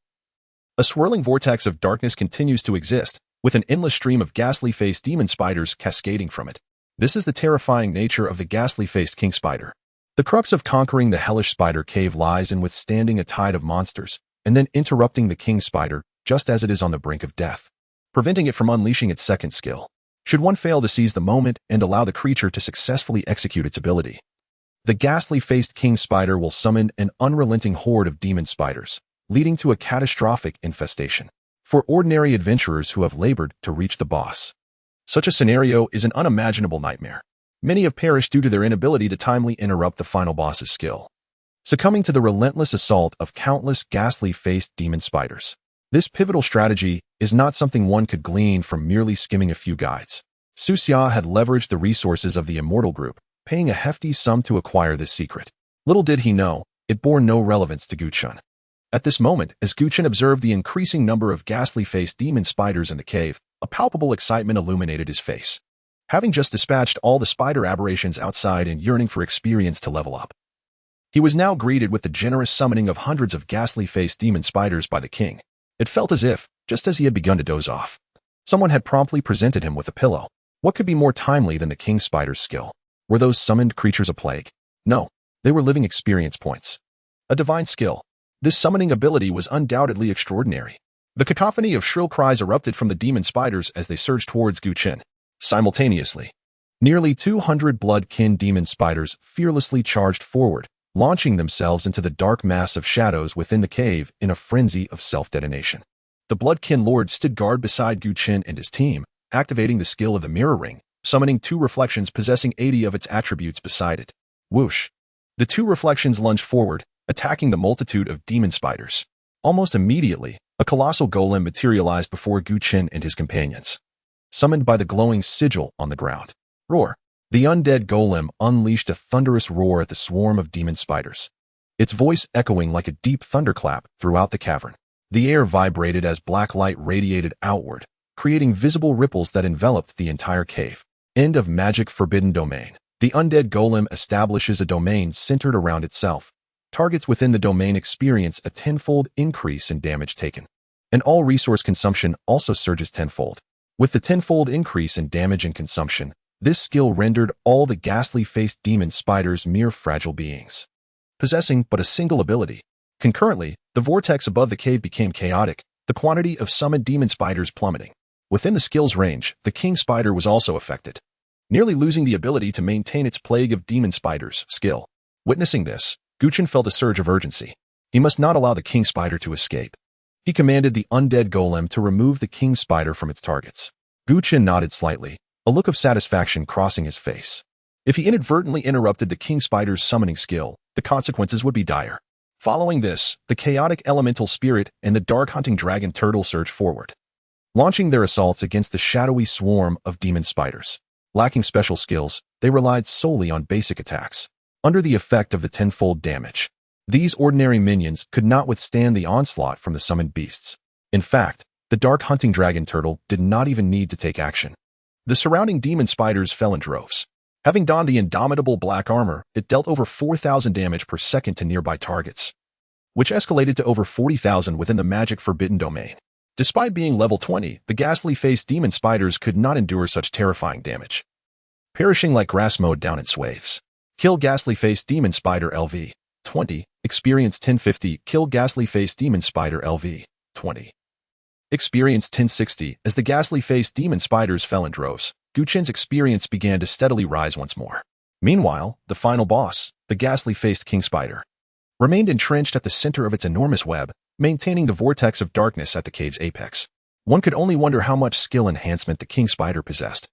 a swirling vortex of darkness continues to exist, with an endless stream of ghastly-faced demon spiders cascading from it. This is the terrifying nature of the ghastly-faced king spider. The crux of conquering the hellish spider cave lies in withstanding a tide of monsters, and then interrupting the king spider just as it is on the brink of death, preventing it from unleashing its second skill. Should one fail to seize the moment and allow the creature to successfully execute its ability, the ghastly-faced king spider will summon an unrelenting horde of demon spiders, leading to a catastrophic infestation. For ordinary adventurers who have labored to reach the boss, such a scenario is an unimaginable nightmare. Many have perished due to their inability to timely interrupt the final boss's skill, succumbing to the relentless assault of countless ghastly-faced demon spiders. This pivotal strategy is not something one could glean from merely skimming a few guides. Su Xia had leveraged the resources of the Immortal Group, paying a hefty sum to acquire this secret. Little did he know, it bore no relevance to Gu Chen. At this moment, as Gu Chen observed the increasing number of ghastly-faced demon spiders in the cave, a palpable excitement illuminated his face. Having just dispatched all the spider aberrations outside and yearning for experience to level up, he was now greeted with the generous summoning of hundreds of ghastly-faced demon spiders by the king. It felt as if, just as he had begun to doze off, someone had promptly presented him with a pillow. What could be more timely than the king spider's skill? Were those summoned creatures a plague? No, they were living experience points. A divine skill. This summoning ability was undoubtedly extraordinary. The cacophony of shrill cries erupted from the demon spiders as they surged towards Gu Chen. Simultaneously, nearly 200 blood-kin demon spiders fearlessly charged forward, launching themselves into the dark mass of shadows within the cave in a frenzy of self-detonation. The blood-kin lord stood guard beside Gu Chen and his team, activating the skill of the mirror ring, summoning 2 reflections possessing 80 of its attributes beside it. Whoosh! The 2 reflections lunged forward, attacking the multitude of demon spiders. Almost immediately, a colossal golem materialized before Gu Chen and his companions, summoned by the glowing sigil on the ground. Roar! The undead golem unleashed a thunderous roar at the swarm of demon spiders. its voice echoing like a deep thunderclap throughout the cavern. The air vibrated as black light radiated outward, creating visible ripples that enveloped the entire cave. End of Magic Forbidden Domain. The undead golem establishes a domain centered around itself. Targets within the domain experience a tenfold increase in damage taken. And all resource consumption also surges tenfold. With the tenfold increase in damage and consumption, this skill rendered all the ghastly-faced demon spiders mere fragile beings, possessing but a single ability. Concurrently, the vortex above the cave became chaotic, the quantity of summoned demon spiders plummeting. Within the skill's range, the king spider was also affected, nearly losing the ability to maintain its plague of demon spiders skill. Witnessing this, Chen felt a surge of urgency. He must not allow the king spider to escape. He commanded the undead golem to remove the king spider from its targets. Chen nodded slightly, a look of satisfaction crossing his face. If he inadvertently interrupted the king spider's summoning skill, the consequences would be dire. Following this, the chaotic elemental spirit and the dark hunting dragon turtle surged forward, launching their assaults against the shadowy swarm of demon spiders. Lacking special skills, they relied solely on basic attacks. Under the effect of the tenfold damage, these ordinary minions could not withstand the onslaught from the summoned beasts. In fact, the dark hunting dragon turtle did not even need to take action. The surrounding demon spiders fell in droves. Having donned the indomitable black armor, it dealt over 4,000 damage per second to nearby targets, which escalated to over 40,000 within the Magic Forbidden Domain. Despite being level 20, the ghastly-faced demon spiders could not endure such terrifying damage, perishing like grass mowed down in swathes. Kill ghastly-faced demon spider LV 20. Experience 1050. Kill ghastly-faced demon spider LV 20. Experience 1060. As the ghastly-faced demon spiders fell in droves, Chen's experience began to steadily rise once more. Meanwhile, the final boss, the ghastly-faced king spider, remained entrenched at the center of its enormous web, maintaining the vortex of darkness at the cave's apex. One could only wonder how much skill enhancement the king spider possessed,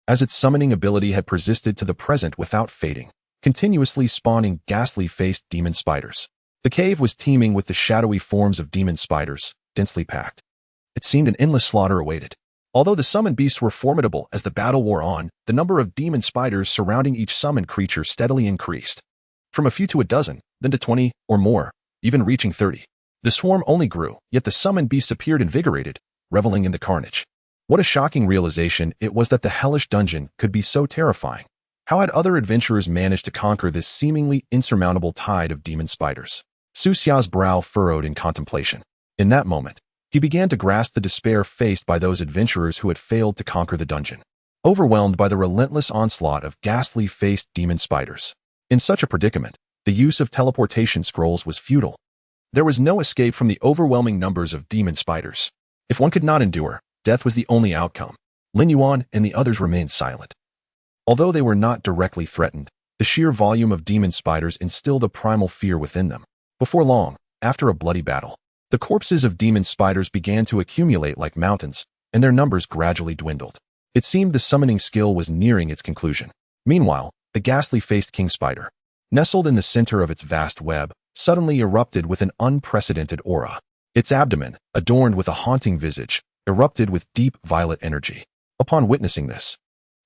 as its summoning ability had persisted to the present without fading, continuously spawning ghastly-faced demon spiders. The cave was teeming with the shadowy forms of demon spiders, densely packed. It seemed an endless slaughter awaited. Although the summoned beasts were formidable as the battle wore on, the number of demon spiders surrounding each summoned creature steadily increased, from a few to a dozen, then to 20 or more, even reaching 30. The swarm only grew, yet the summoned beasts appeared invigorated, reveling in the carnage. What a shocking realization it was that the hellish dungeon could be so terrifying. How had other adventurers managed to conquer this seemingly insurmountable tide of demon spiders? Su Xia's brow furrowed in contemplation. In that moment, he began to grasp the despair faced by those adventurers who had failed to conquer the dungeon, overwhelmed by the relentless onslaught of ghastly-faced demon spiders. In such a predicament, the use of teleportation scrolls was futile. There was no escape from the overwhelming numbers of demon spiders. If one could not endure, death was the only outcome. Lin Yuan and the others remained silent. Although they were not directly threatened, the sheer volume of demon spiders instilled a primal fear within them. Before long, after a bloody battle, the corpses of demon spiders began to accumulate like mountains, and their numbers gradually dwindled. It seemed the summoning skill was nearing its conclusion. Meanwhile, the ghastly-faced king spider, nestled in the center of its vast web, suddenly erupted with an unprecedented aura. Its abdomen, adorned with a haunting visage, erupted with deep violet energy. Upon witnessing this,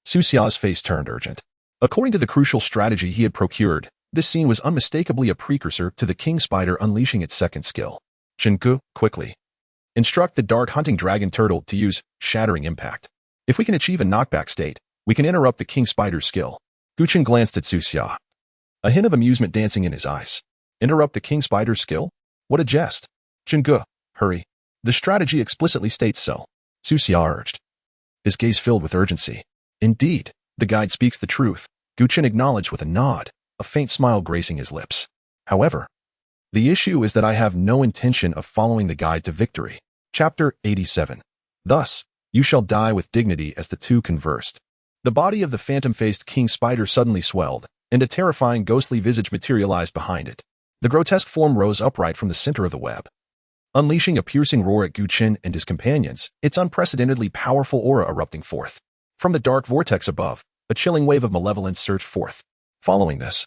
Su Xia's face turned urgent. According to the crucial strategy he had procured, this scene was unmistakably a precursor to the king spider unleashing its second skill. Chen, quickly instruct the dark hunting dragon turtle to use shattering impact. If we can achieve a knockback state, we can interrupt the king spider's skill. Chen glanced at Su Xia, a hint of amusement dancing in his eyes. Interrupt the king spider's skill? What a jest. Chen, hurry. The strategy explicitly states so, Su Xia urged, his gaze filled with urgency. Indeed, the guide speaks the truth, Chen acknowledged with a nod, a faint smile gracing his lips. However, the issue is that I have no intention of following the guide to victory. Chapter 87. Thus, you shall die with dignity as the two conversed. The body of the phantom-faced king spider suddenly swelled, and a terrifying ghostly visage materialized behind it. The grotesque form rose upright from the center of the web, unleashing a piercing roar at Chen and his companions, its unprecedentedly powerful aura erupting forth. From the dark vortex above, a chilling wave of malevolence surged forth. Following this,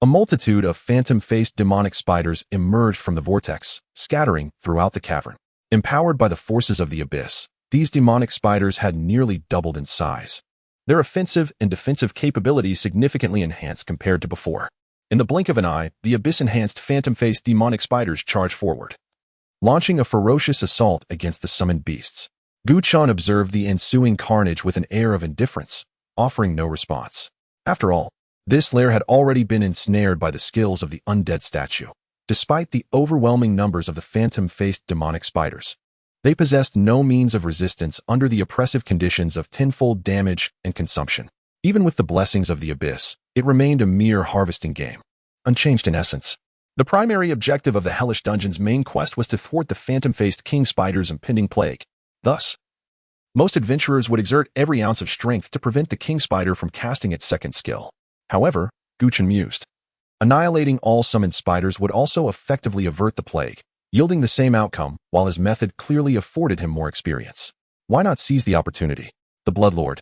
a multitude of phantom-faced demonic spiders emerged from the vortex, scattering throughout the cavern. Empowered by the forces of the abyss, these demonic spiders had nearly doubled in size. Their offensive and defensive capabilities significantly enhanced compared to before. In the blink of an eye, the abyss-enhanced phantom-faced demonic spiders charged forward, launching a ferocious assault against the summoned beasts. Chen observed the ensuing carnage with an air of indifference, offering no response. After all, this lair had already been ensnared by the skills of the undead statue. Despite the overwhelming numbers of the phantom-faced demonic spiders, they possessed no means of resistance under the oppressive conditions of tenfold damage and consumption. Even with the blessings of the abyss, it remained a mere harvesting game, unchanged in essence. The primary objective of the hellish dungeon's main quest was to thwart the phantom-faced king spider's impending plague. Thus, most adventurers would exert every ounce of strength to prevent the king spider from casting its second skill. However, Chen mused, annihilating all summoned spiders would also effectively avert the plague, yielding the same outcome, while his method clearly afforded him more experience. Why not seize the opportunity? The Bloodlord,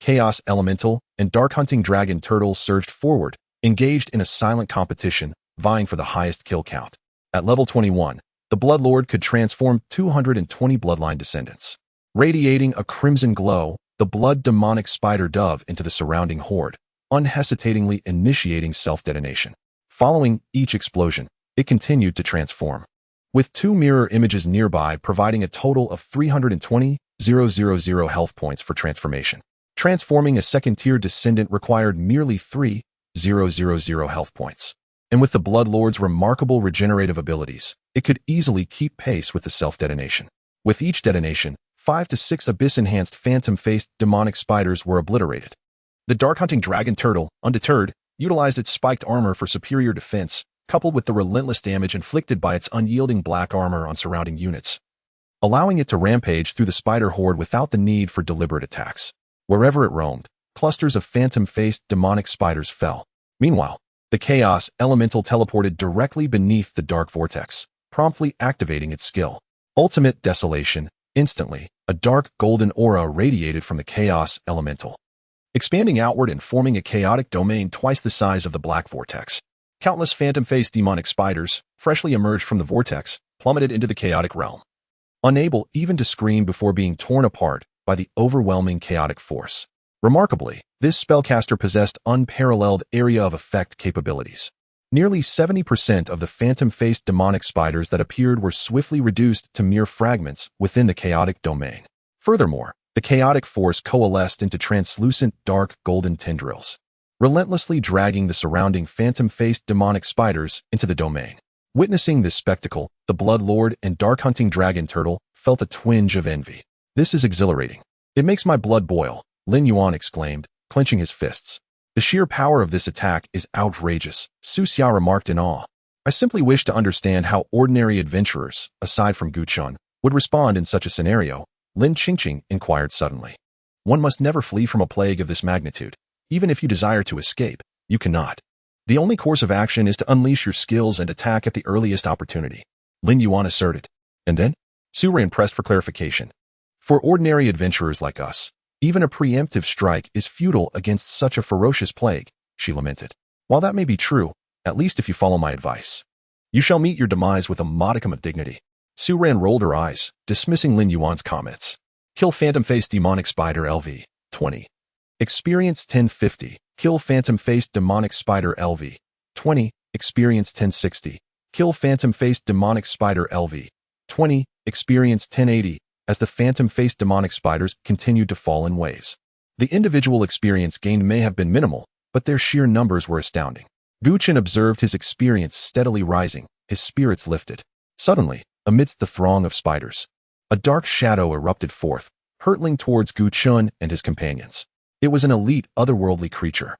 Chaos Elemental, and Dark-hunting Dragon Turtle surged forward, engaged in a silent competition, vying for the highest kill count. At level 21, the Bloodlord could transform 220 bloodline descendants. Radiating a crimson glow, the blood demonic spider dove into the surrounding horde, unhesitatingly initiating self-detonation. Following each explosion, it continued to transform, with two mirror images nearby providing a total of 320,000 health points for transformation. Transforming a second-tier descendant required merely 3,000 health points. And with the Bloodlord's remarkable regenerative abilities, it could easily keep pace with the self-detonation. With each detonation, 5 to 6 abyss-enhanced phantom-faced demonic spiders were obliterated. The Dark-hunting Dragon Turtle, undeterred, utilized its spiked armor for superior defense, coupled with the relentless damage inflicted by its unyielding black armor on surrounding units, allowing it to rampage through the spider horde without the need for deliberate attacks. Wherever it roamed, clusters of phantom-faced demonic spiders fell. Meanwhile, the Chaos Elemental teleported directly beneath the dark vortex, promptly activating its skill. Ultimate Desolation. Instantly, a dark golden aura radiated from the Chaos Elemental, expanding outward and forming a chaotic domain twice the size of the black vortex. Countless phantom-faced demonic spiders, freshly emerged from the vortex, plummeted into the chaotic realm, unable even to scream before being torn apart by the overwhelming chaotic force. Remarkably, this spellcaster possessed unparalleled area of effect capabilities. Nearly 70% of the phantom-faced demonic spiders that appeared were swiftly reduced to mere fragments within the chaotic domain. Furthermore, the chaotic force coalesced into translucent dark golden tendrils, relentlessly dragging the surrounding phantom-faced demonic spiders into the domain. Witnessing this spectacle, the Bloodlord and Dark-hunting Dragon Turtle felt a twinge of envy. "This is exhilarating. It makes my blood boil," Lin Yuan exclaimed, clenching his fists. "The sheer power of this attack is outrageous," Su Xia remarked in awe. "I simply wish to understand how ordinary adventurers, aside from Chen, would respond in such a scenario," Lin Qingqing inquired suddenly. "One must never flee from a plague of this magnitude. Even if you desire to escape, you cannot. The only course of action is to unleash your skills and attack at the earliest opportunity," Lin Yuan asserted. And then, Su Ran pressed for clarification. "For ordinary adventurers like us, even a preemptive strike is futile against such a ferocious plague," she lamented. "While that may be true, at least if you follow my advice, you shall meet your demise with a modicum of dignity." Su Ran rolled her eyes, dismissing Lin Yuan's comments. Kill Phantom-faced Demonic Spider LV, 20. Experience 1050. Kill Phantom-faced Demonic Spider LV, 20. Experience 1060. Kill Phantom-faced Demonic Spider LV, 20. Experience 1080. As the phantom-faced demonic spiders continued to fall in waves, the individual experience gained may have been minimal, but their sheer numbers were astounding. Chen observed his experience steadily rising, his spirits lifted. Suddenly, amidst the throng of spiders, a dark shadow erupted forth, hurtling towards Chen and his companions. It was an elite, otherworldly creature.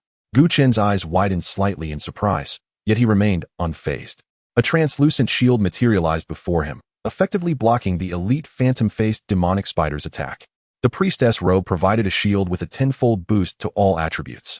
Chen's eyes widened slightly in surprise, yet he remained unfazed. A translucent shield materialized before him, effectively blocking the elite phantom-faced demonic spider's attack. The priestess robe provided a shield with a tenfold boost to all attributes.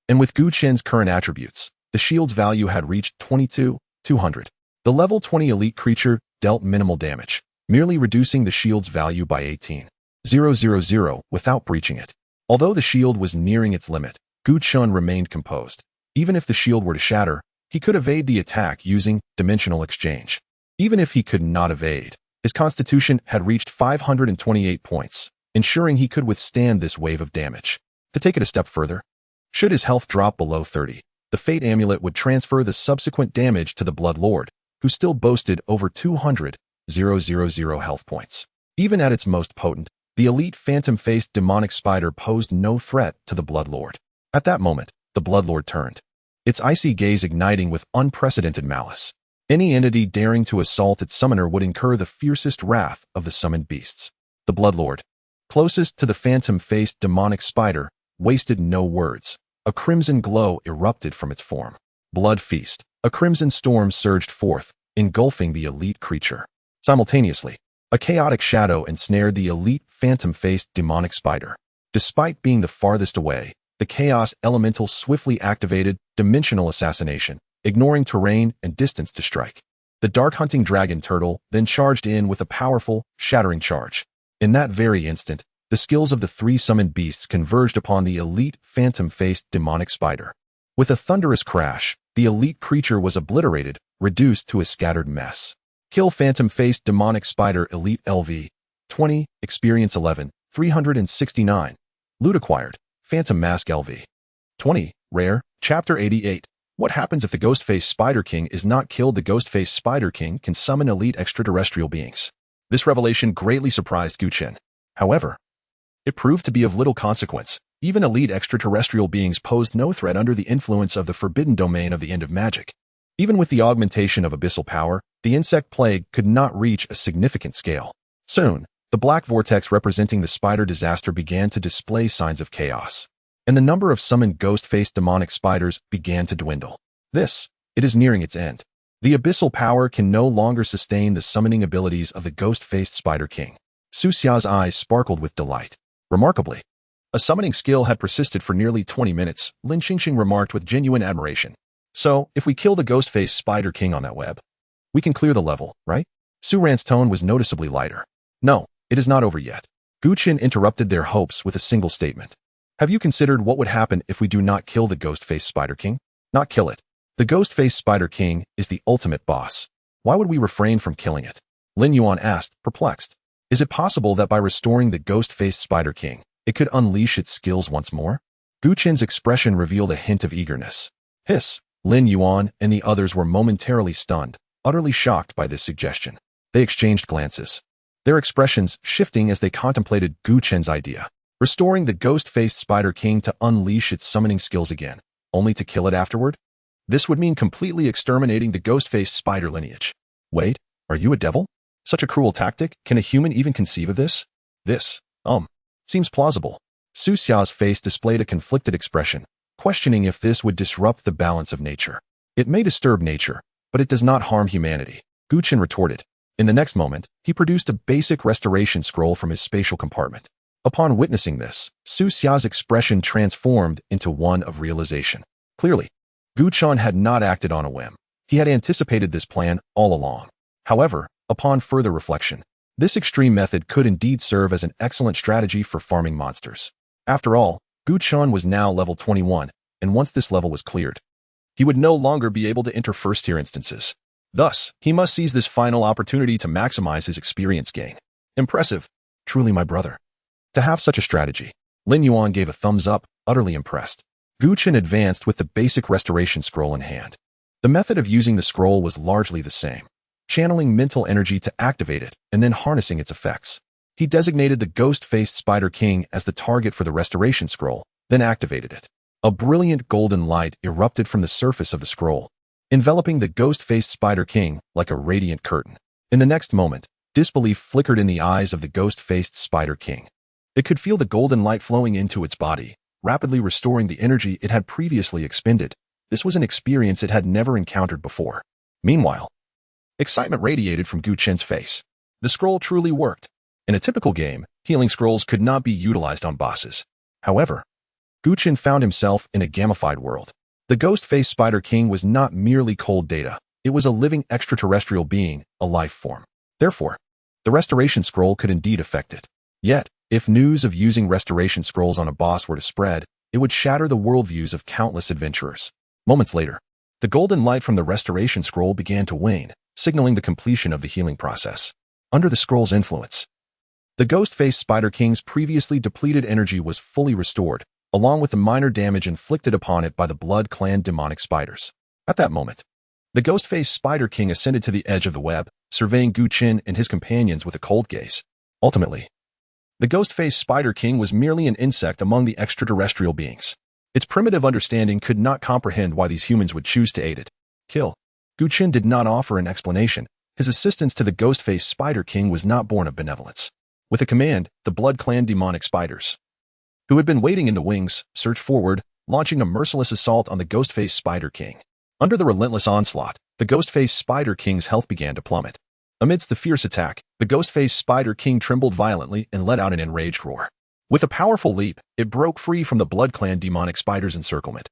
And with Chen's current attributes, the shield's value had reached 22,200. The level 20 elite creature dealt minimal damage, merely reducing the shield's value by 18,000 without breaching it. Although the shield was nearing its limit, Chen remained composed. Even if the shield were to shatter, he could evade the attack using dimensional exchange. Even if he could not evade, his constitution had reached 528 points, ensuring he could withstand this wave of damage. To take it a step further, should his health drop below 30, The Fate Amulet would transfer the subsequent damage to the Blood Lord, who still boasted over 200,000 health points. Even at its most potent, the elite phantom-faced demonic spider posed no threat to the Blood Lord. At that moment, the Blood Lord turned, its icy gaze igniting with unprecedented malice. Any entity daring to assault its summoner would incur the fiercest wrath of the summoned beasts. The Blood Lord, closest to the phantom-faced demonic spider, wasted no words. A crimson glow erupted from its form. Blood feast. A crimson storm surged forth, engulfing the elite creature. Simultaneously, a chaotic shadow ensnared the elite phantom-faced demonic spider. Despite being the farthest away, the chaos elemental swiftly activated dimensional assassination, ignoring terrain and distance to strike. The dark-hunting dragon turtle then charged in with a powerful, shattering charge. In that very instant, the skills of the three summoned beasts converged upon the elite phantom-faced demonic spider. With a thunderous crash, the elite creature was obliterated, reduced to a scattered mess. Kill phantom-faced demonic spider elite LV. 20, experience 11, 369. Loot acquired, phantom mask LV. 20, rare, chapter 88. What happens if the Ghostface Spider King is not killed? The Ghostface Spider King can summon elite extraterrestrial beings. This revelation greatly surprised Chen. However, it proved to be of little consequence. Even elite extraterrestrial beings posed no threat under the influence of the forbidden domain of the end of magic. Even with the augmentation of abyssal power, the insect plague could not reach a significant scale. Soon, the black vortex representing the spider disaster began to display signs of chaos, and the number of summoned ghost-faced demonic spiders began to dwindle. It is nearing its end. The abyssal power can no longer sustain the summoning abilities of the ghost-faced Spider King. Su Xia's eyes sparkled with delight. Remarkably, a summoning skill had persisted for nearly 20 minutes, Lin Qingxing remarked with genuine admiration. So, if we kill the ghost-faced Spider King on that web, we can clear the level, right? Su Ran's tone was noticeably lighter. No, it is not over yet. Chen interrupted their hopes with a single statement. Have you considered what would happen if we do not kill the ghost-faced Spider King? Not kill it. The ghost-faced Spider King is the ultimate boss. Why would we refrain from killing it? Lin Yuan asked, perplexed. Is it possible that by restoring the ghost-faced Spider King, it could unleash its skills once more? Chen's expression revealed a hint of eagerness. Hiss! Lin Yuan and the others were momentarily stunned, utterly shocked by this suggestion. They exchanged glances, their expressions shifting as they contemplated Chen's idea. Restoring the ghost-faced Spider King to unleash its summoning skills again, only to kill it afterward? This would mean completely exterminating the ghost-faced spider lineage. Wait, are you a devil? Such a cruel tactic? Can a human even conceive of this? Seems plausible. Su Xia's face displayed a conflicted expression, questioning if this would disrupt the balance of nature. It may disturb nature, but it does not harm humanity, Chen retorted. In the next moment, he produced a basic restoration scroll from his spatial compartment. Upon witnessing this, Su Xia's expression transformed into one of realization. Clearly, Chen had not acted on a whim. He had anticipated this plan all along. However, upon further reflection, this extreme method could indeed serve as an excellent strategy for farming monsters. After all, Chen was now level 21, and once this level was cleared, he would no longer be able to enter first-tier instances. Thus, he must seize this final opportunity to maximize his experience gain. Impressive. Truly my brother. To have such a strategy. Lin Yuan gave a thumbs up, utterly impressed. Chen advanced with the basic restoration scroll in hand. The method of using the scroll was largely the same, channeling mental energy to activate it and then harnessing its effects. He designated the ghost-faced Spider King as the target for the restoration scroll, then activated it. A brilliant golden light erupted from the surface of the scroll, enveloping the ghost-faced Spider King like a radiant curtain. In the next moment, disbelief flickered in the eyes of the ghost-faced Spider King. It could feel the golden light flowing into its body, rapidly restoring the energy it had previously expended. This was an experience it had never encountered before. Meanwhile, excitement radiated from Chen's face. The scroll truly worked. In a typical game, healing scrolls could not be utilized on bosses. However, Chen found himself in a gamified world. The ghost-faced Spider King was not merely cold data. It was a living extraterrestrial being, a life form. Therefore, the restoration scroll could indeed affect it. Yet, if news of using restoration scrolls on a boss were to spread, it would shatter the worldviews of countless adventurers. Moments later, the golden light from the restoration scroll began to wane, signaling the completion of the healing process. Under the scroll's influence, the ghost-faced Spider King's previously depleted energy was fully restored, along with the minor damage inflicted upon it by the blood-clad demonic spiders. At that moment, the ghost-faced Spider King ascended to the edge of the web, surveying Chen and his companions with a cold gaze. Ultimately, the ghost-faced Spider King was merely an insect among the extraterrestrial beings. Its primitive understanding could not comprehend why these humans would choose to aid it. Kill. Chen did not offer an explanation. His assistance to the ghost-faced Spider King was not born of benevolence. With a command, the blood-clad demonic spiders, who had been waiting in the wings, surged forward, launching a merciless assault on the ghost-faced Spider King. Under the relentless onslaught, the ghost-faced Spider King's health began to plummet. Amidst the fierce attack, the ghost-faced Spider King trembled violently and let out an enraged roar. With a powerful leap, it broke free from the blood-clad demonic spider's encirclement,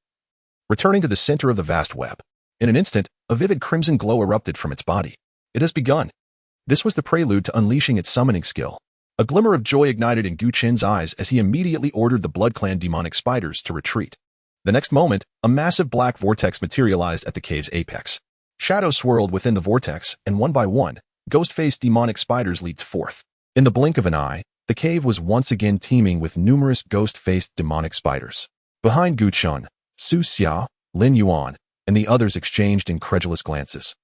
returning to the center of the vast web. In an instant, a vivid crimson glow erupted from its body. It has begun. This was the prelude to unleashing its summoning skill. A glimmer of joy ignited in Chen's eyes as he immediately ordered the blood-clad demonic spiders to retreat. The next moment, a massive black vortex materialized at the cave's apex. Shadows swirled within the vortex, and one by one, ghost-faced demonic spiders leaped forth. In the blink of an eye, the cave was once again teeming with numerous ghost-faced demonic spiders. Behind Chen, Su Xia, Lin Yuan, and the others exchanged incredulous glances,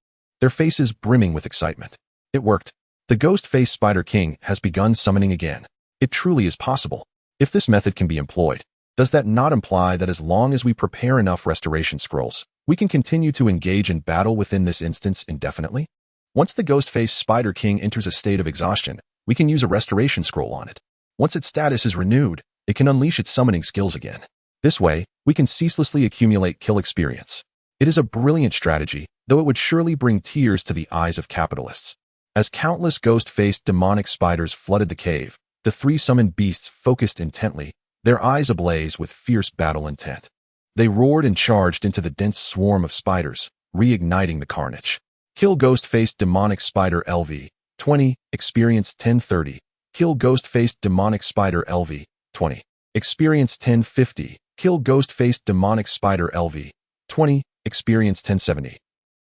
their faces brimming with excitement. It worked. The ghost-faced Spider King has begun summoning again. It truly is possible. If this method can be employed, does that not imply that as long as we prepare enough restoration scrolls, we can continue to engage in battle within this instance indefinitely? Once the ghost-faced Spider King enters a state of exhaustion, we can use a restoration scroll on it. Once its status is renewed, it can unleash its summoning skills again. This way, we can ceaselessly accumulate kill experience. It is a brilliant strategy, though it would surely bring tears to the eyes of capitalists. As countless ghost-faced demonic spiders flooded the cave, the three summoned beasts focused intently, their eyes ablaze with fierce battle intent. They roared and charged into the dense swarm of spiders, reigniting the carnage. Kill ghost-faced demonic spider LV, 20, experience 1030. Kill ghost-faced demonic spider LV, 20. Experience 1050. Kill ghost-faced demonic spider LV, 20. Experience 1070.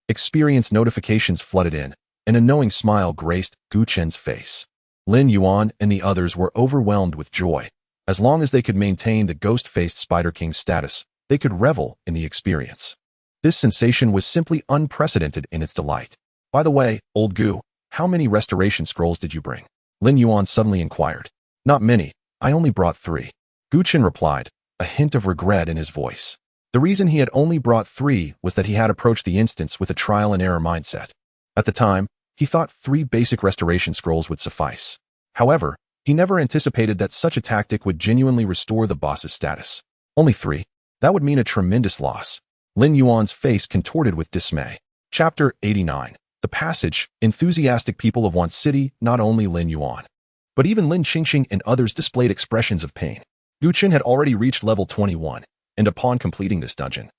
Experience notifications flooded in, and a knowing smile graced Chen's face. Lin Yuan and the others were overwhelmed with joy. As long as they could maintain the ghost-faced Spider King's status, they could revel in the experience. This sensation was simply unprecedented in its delight. By the way, old Gu, how many restoration scrolls did you bring? Lin Yuan suddenly inquired. Not many. I only brought 3. Chen replied, a hint of regret in his voice. The reason he had only brought 3 was that he had approached the instance with a trial-and-error mindset. At the time, he thought 3 basic restoration scrolls would suffice. However, he never anticipated that such a tactic would genuinely restore the boss's status. Only 3? That would mean a tremendous loss. Lin Yuan's face contorted with dismay. Chapter 89. The Passage. Enthusiastic people of one city, not only Lin Yuan, but even Lin Qingxing and others displayed expressions of pain. Chen had already reached level 21, and upon completing this dungeon,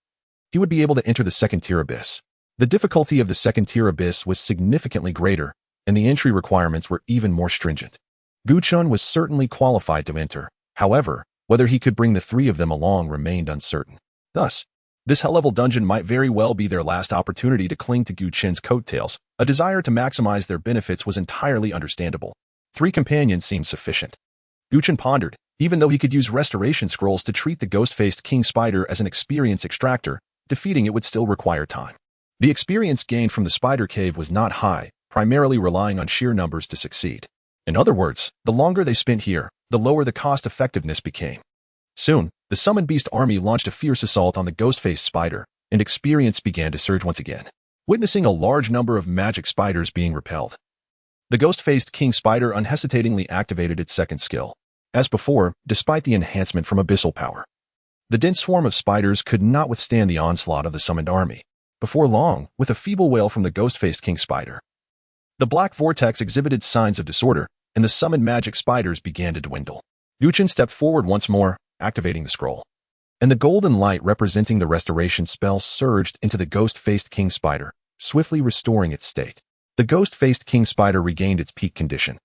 he would be able to enter the second-tier abyss. The difficulty of the second-tier abyss was significantly greater, and the entry requirements were even more stringent. Chen was certainly qualified to enter. However, whether he could bring the 3 of them along remained uncertain. Thus, this hell-level dungeon might very well be their last opportunity to cling to Chen's coattails. A desire to maximize their benefits was entirely understandable. 3 companions seemed sufficient. Chen pondered. Even though he could use restoration scrolls to treat the ghost-faced king spider as an experience extractor, defeating it would still require time. The experience gained from the spider cave was not high, primarily relying on sheer numbers to succeed. In other words, the longer they spent here, the lower the cost-effectiveness became. Soon, the summoned beast army launched a fierce assault on the ghost-faced spider, and experience began to surge once again, witnessing a large number of magic spiders being repelled. The ghost-faced king spider unhesitatingly activated its second skill. As before, despite the enhancement from abyssal power, the dense swarm of spiders could not withstand the onslaught of the summoned army. Before long, with a feeble wail from the ghost-faced king spider, the black vortex exhibited signs of disorder, and the summoned magic spiders began to dwindle. Chen stepped forward once more, activating the scroll, and the golden light representing the restoration spell surged into the ghost-faced king spider, swiftly restoring its state. The ghost-faced king spider regained its peak condition.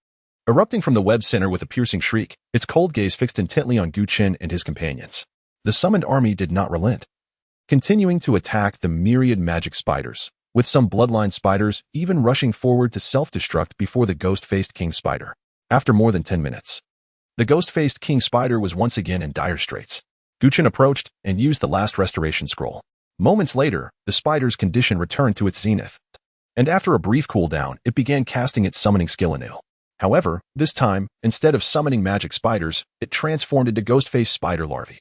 Erupting from the web center with a piercing shriek, its cold gaze fixed intently on Chen and his companions. The summoned army did not relent, continuing to attack the myriad magic spiders, with some bloodline spiders even rushing forward to self-destruct before the ghost-faced king spider. After more than 10 minutes, the ghost-faced king spider was once again in dire straits. Gu Chen approached and used the last restoration scroll. Moments later, the spider's condition returned to its zenith. And after a brief cooldown, it began casting its summoning skill anew. However, this time, instead of summoning magic spiders, it transformed into ghost-faced spider larvae.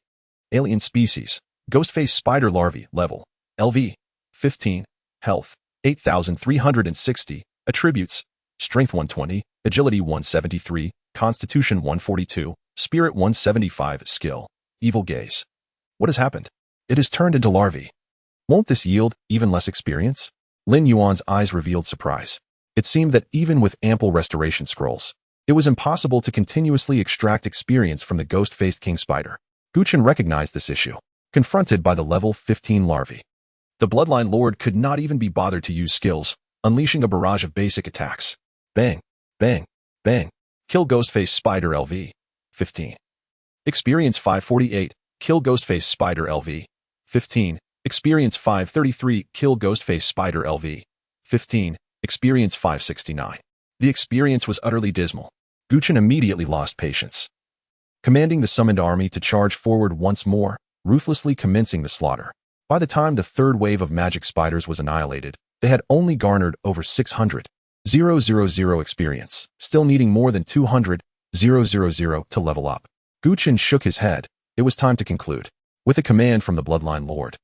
Alien species. Ghost-faced spider larvae. Level. LV. 15. Health. 8,360. Attributes. Strength 120. Agility 173. Constitution 142. Spirit 175. Skill. Evil gaze. What has happened? It has turned into larvae. Won't this yield even less experience? Lin Yuan's eyes revealed surprise. It seemed that even with ample restoration scrolls, it was impossible to continuously extract experience from the ghost-faced king spider. Gu Chen recognized this issue, confronted by the level 15 larvae. The bloodline lord could not even be bothered to use skills, unleashing a barrage of basic attacks. Bang, bang, bang. Kill ghost-faced spider LV. 15. Experience 548. Kill ghost-faced spider LV. 15. Experience 533. Kill ghost-faced spider LV. 15. Experience 569. The experience was utterly dismal. Gu Chen immediately lost patience, commanding the summoned army to charge forward once more, ruthlessly commencing the slaughter. By the time the third wave of magic spiders was annihilated, they had only garnered over 600,000 experience, still needing more than 200,000 to level up. Gu Chen shook his head. It was time to conclude. With a command from the bloodline lord,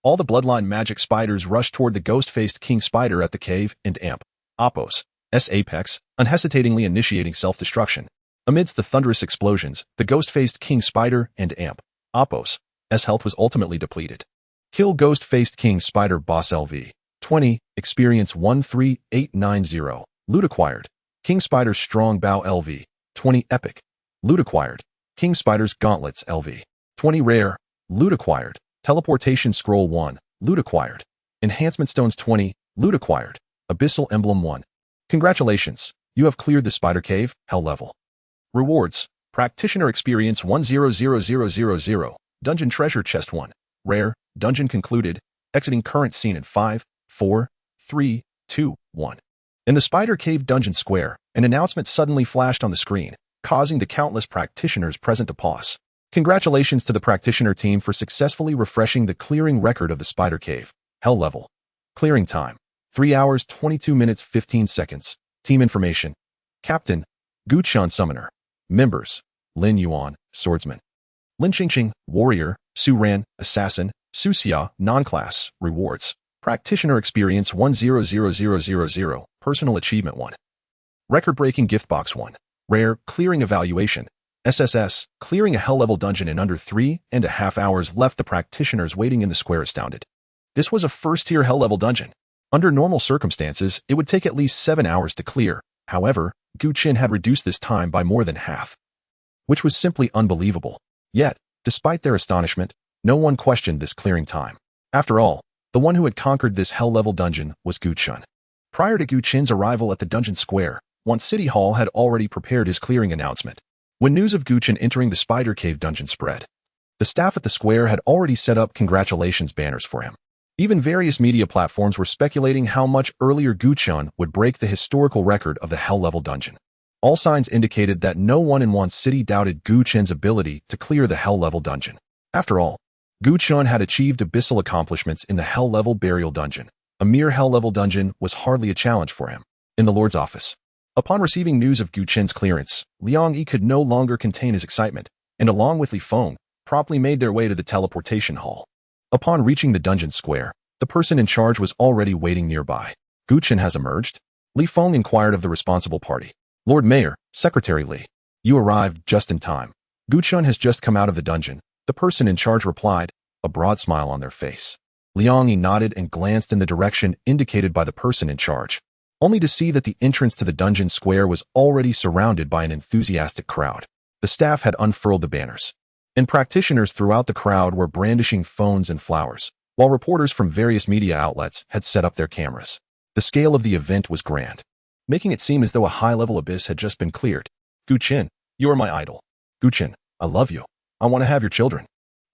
all the bloodline magic spiders rushed toward the ghost-faced king spider at the cave and amp. Oppos. S apex, unhesitatingly initiating self-destruction. Amidst the thunderous explosions, the ghost-faced king spider and amp. Oppos. S health was ultimately depleted. Kill ghost-faced king spider boss LV. 20. Experience 13890. Loot acquired. King spider's strong bow LV. 20. Epic. Loot acquired. King spider's gauntlets LV. 20. Rare. Loot acquired. Teleportation scroll 1. Loot acquired. Enhancement stones 20. Loot acquired. Abyssal emblem 1. Congratulations. You have cleared the spider cave, hell level. Rewards. Practitioner experience 100,000. Dungeon treasure chest 1. Rare. Dungeon concluded. Exiting current scene in 5, 4, 3, 2, 1. In the spider cave dungeon square, an announcement suddenly flashed on the screen, causing the countless practitioners present to pause. Congratulations to the practitioner team for successfully refreshing the clearing record of the spider cave, hell level. Clearing time. 3 hours, 22 minutes, 15 seconds. Team information. Captain. Gu Chen Summoner. Members. Lin Yuan, Swordsman. Lin Qingqing, Warrior. Su Ran, Assassin. Su Xia, Non-Class. Rewards. Practitioner experience 100,000. Personal achievement 1. Record-breaking gift box 1. Rare, clearing evaluation. SSS, clearing a hell-level dungeon in under 3.5 hours left the practitioners waiting in the square astounded. This was a first-tier hell-level dungeon. Under normal circumstances, it would take at least 7 hours to clear. However, Gu Chen had reduced this time by more than half, which was simply unbelievable. Yet, despite their astonishment, no one questioned this clearing time. After all, the one who had conquered this hell-level dungeon was Gu Chen. Prior to Gu Chen's arrival at the dungeon square, once City Hall had already prepared his clearing announcement. When news of Gu Chen entering the Spider Cave dungeon spread, the staff at the square had already set up congratulations banners for him. Even various media platforms were speculating how much earlier Gu Chen would break the historical record of the hell-level dungeon. All signs indicated that no one in Wan City doubted Gu Chen's ability to clear the hell-level dungeon. After all, Gu Chen had achieved abyssal accomplishments in the hell-level burial dungeon. A mere hell-level dungeon was hardly a challenge for him. In the Lord's office, upon receiving news of Gu Chen's clearance, Liang Yi could no longer contain his excitement, and along with Li Feng, promptly made their way to the teleportation hall. Upon reaching the dungeon square, the person in charge was already waiting nearby. Gu Chen has emerged? Li Feng inquired of the responsible party. Lord Mayor, Secretary Li. You arrived just in time. Gu Chen has just come out of the dungeon, the person in charge replied, a broad smile on their face. Liang Yi nodded and glanced in the direction indicated by the person in charge, only to see that the entrance to the dungeon square was already surrounded by an enthusiastic crowd. The staff had unfurled the banners, and practitioners throughout the crowd were brandishing phones and flowers, while reporters from various media outlets had set up their cameras. The scale of the event was grand, making it seem as though a high-level abyss had just been cleared. Gu Chen, you are my idol. Gu Chen, I love you. I want to have your children.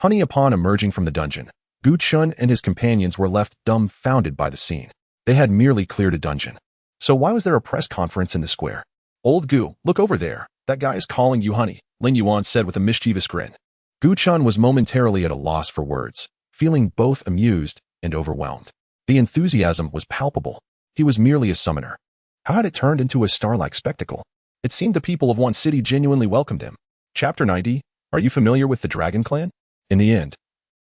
Honey, upon emerging from the dungeon, Gu Chen and his companions were left dumbfounded by the scene. They had merely cleared a dungeon. So why was there a press conference in the square? Old Gu, look over there. That guy is calling you honey, Lin Yuan said with a mischievous grin. Gu Chen was momentarily at a loss for words, feeling both amused and overwhelmed. The enthusiasm was palpable. He was merely a summoner. How had it turned into a star-like spectacle? It seemed the people of one city genuinely welcomed him. Chapter 90. Are you familiar with the Dragon Clan? In the end,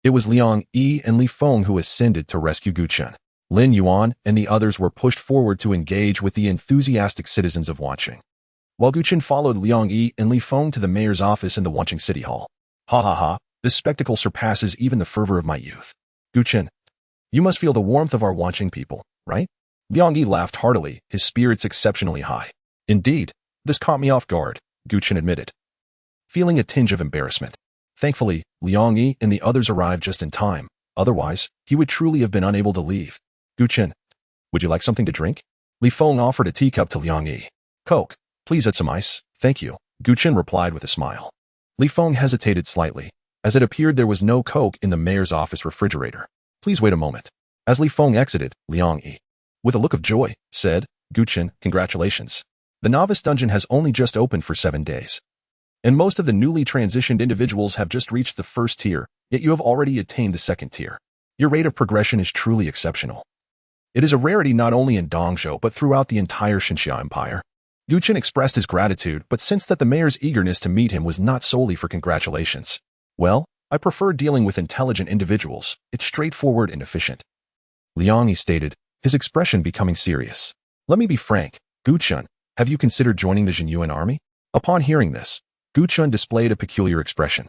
it was Liang Yi and Li Feng who ascended to rescue Gu Chen. Lin Yuan and the others were pushed forward to engage with the enthusiastic citizens of Wanqing, while Gu Chen followed Liang Yi and Li Feng to the mayor's office in the Wanqing City Hall. Ha ha ha, this spectacle surpasses even the fervor of my youth. Gu Chen, you must feel the warmth of our Wanqing people, right? Liang Yi laughed heartily, his spirits exceptionally high. Indeed, this caught me off guard, Gu Chen admitted, feeling a tinge of embarrassment. Thankfully, Liang Yi and the others arrived just in time. Otherwise, he would truly have been unable to leave. Gu Chen, would you like something to drink? Li Feng offered a teacup to Liang Yi. Coke, please add some ice, thank you, Gu Chen replied with a smile. Li Feng hesitated slightly, as it appeared there was no Coke in the mayor's office refrigerator. Please wait a moment. As Li Feng exited, Liang Yi, with a look of joy, said, Gu Chen, congratulations. The novice dungeon has only just opened for 7 days, and most of the newly transitioned individuals have just reached the first tier, yet you have already attained the second tier. Your rate of progression is truly exceptional. It is a rarity not only in Dongzhou but throughout the entire Xinxia Empire. Gu Chen expressed his gratitude but sensed that the mayor's eagerness to meet him was not solely for congratulations. Well, I prefer dealing with intelligent individuals. It's straightforward and efficient. Liang Yi stated, his expression becoming serious. Let me be frank, Gu Chen, have you considered joining the Jinyuan army? Upon hearing this, Gu Chen displayed a peculiar expression.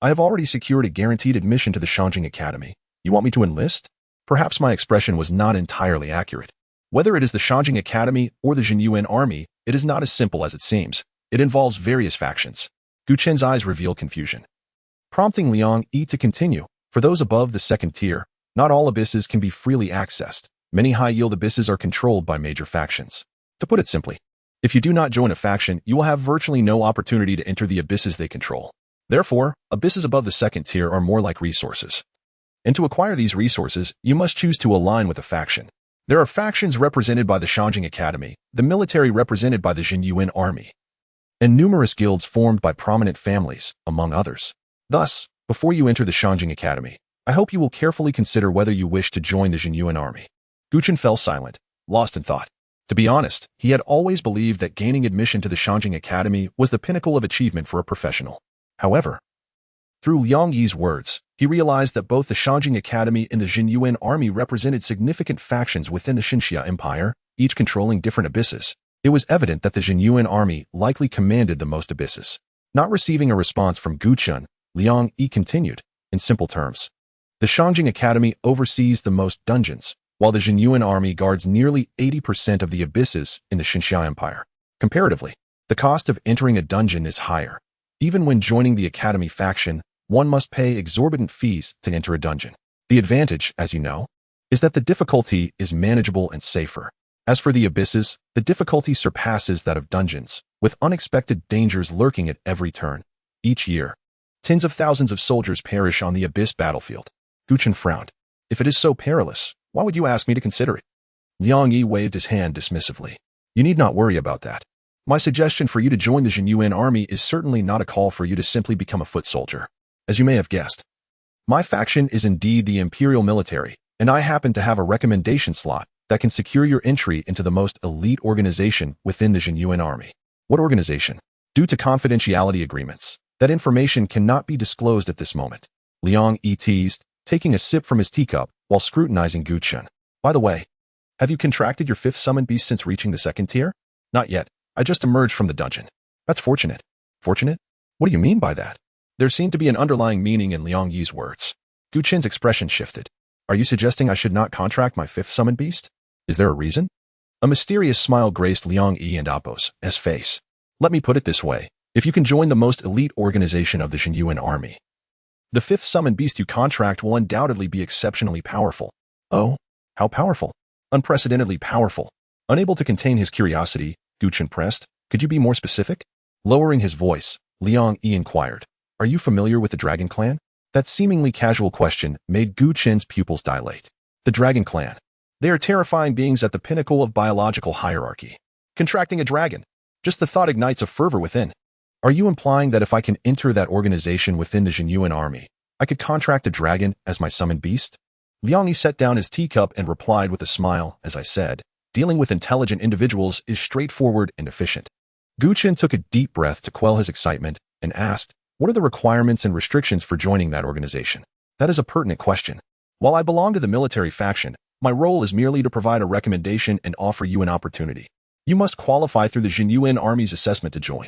I have already secured a guaranteed admission to the Shangjing Academy. You want me to enlist? Perhaps my expression was not entirely accurate. Whether it is the Shangjing Academy or the Jinyuan army, it is not as simple as it seems. It involves various factions. Gu Chen's eyes revealed confusion, prompting Liang Yi to continue. For those above the second tier, not all abysses can be freely accessed. Many high-yield abysses are controlled by major factions. To put it simply, if you do not join a faction, you will have virtually no opportunity to enter the abysses they control. Therefore, abysses above the second tier are more like resources. And to acquire these resources, you must choose to align with a faction. There are factions represented by the Shangjing Academy, the military represented by the Jinyuan army, and numerous guilds formed by prominent families, among others. Thus, before you enter the Shangjing Academy, I hope you will carefully consider whether you wish to join the Jinyuan army. Gu Chen fell silent, lost in thought. To be honest, he had always believed that gaining admission to the Shangjing Academy was the pinnacle of achievement for a professional. However, through Liang Yi's words, he realized that both the Shangjing Academy and the Jinyuan army represented significant factions within the Xinxia Empire, each controlling different abysses. It was evident that the Jinyuan army likely commanded the most abysses. Not receiving a response from Gu Chen, Liang Yi continued, in simple terms. The Shangjing Academy oversees the most dungeons, while the Jinyuan army guards nearly 80% of the abysses in the Xinxia Empire. Comparatively, the cost of entering a dungeon is higher. Even when joining the Academy faction, one must pay exorbitant fees to enter a dungeon. The advantage, as you know, is that the difficulty is manageable and safer. As for the abysses, the difficulty surpasses that of dungeons, with unexpected dangers lurking at every turn. Each year, tens of thousands of soldiers perish on the abyss battlefield. Gu Chen frowned. If it is so perilous, why would you ask me to consider it? Liang Yi waved his hand dismissively. You need not worry about that. My suggestion for you to join the Jinyuan army is certainly not a call for you to simply become a foot soldier. As you may have guessed, my faction is indeed the Imperial Military, and I happen to have a recommendation slot that can secure your entry into the most elite organization within the Jinyuan army. What organization? Due to confidentiality agreements, that information cannot be disclosed at this moment. Liang Yi teased, taking a sip from his teacup while scrutinizing Gu Chen. By the way, have you contracted your 5th summoned beast since reaching the second tier? Not yet. I just emerged from the dungeon. That's fortunate. Fortunate? What do you mean by that? There seemed to be an underlying meaning in Liang Yi's words. Gu Chen's expression shifted. Are you suggesting I should not contract my 5th summoned beast? Is there a reason? A mysterious smile graced Liang Yi and Appo's face. Let me put it this way. If you can join the most elite organization of the Jinyuan army, the 5th summoned beast you contract will undoubtedly be exceptionally powerful. Oh, how powerful? Unprecedentedly powerful. Unable to contain his curiosity, Gu Chen pressed, could you be more specific? Lowering his voice, Liang Yi inquired, are you familiar with the Dragon Clan? That seemingly casual question made Gu Chen's pupils dilate. The Dragon Clan. They are terrifying beings at the pinnacle of biological hierarchy. Contracting a dragon. Just the thought ignites a fervor within. Are you implying that if I can enter that organization within the Jinyuan army, I could contract a dragon as my summoned beast? Liang Yi set down his teacup and replied with a smile, as I said, dealing with intelligent individuals is straightforward and efficient. Gu Chen took a deep breath to quell his excitement and asked, what are the requirements and restrictions for joining that organization? That is a pertinent question. While I belong to the military faction, my role is merely to provide a recommendation and offer you an opportunity. You must qualify through the Jinyuan army's assessment to join.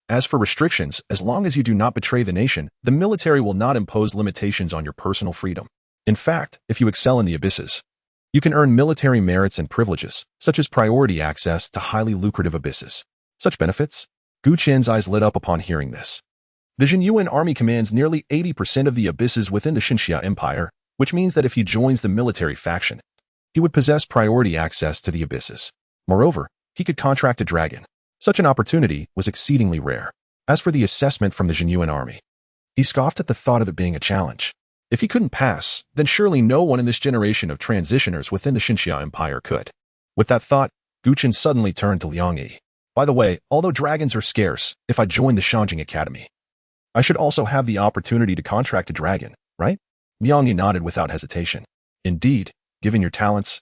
As for restrictions, as long as you do not betray the nation, the military will not impose limitations on your personal freedom. In fact, if you excel in the abysses, you can earn military merits and privileges, such as priority access to highly lucrative abysses. Such benefits? Gu Chen's eyes lit up upon hearing this. The Jinyuan army commands nearly 80% of the abysses within the Xinxia Empire, which means that if he joins the military faction, he would possess priority access to the abysses. Moreover, he could contract a dragon. Such an opportunity was exceedingly rare. As for the assessment from the Jinyuan army, he scoffed at the thought of it being a challenge. If he couldn't pass, then surely no one in this generation of transitioners within the Xinxia Empire could. With that thought, Gu Chen suddenly turned to Liang Yi. By the way, although dragons are scarce, if I join the Shanjing Academy, I should also have the opportunity to contract a dragon, right? Liang Yi nodded without hesitation. Indeed, given your talents,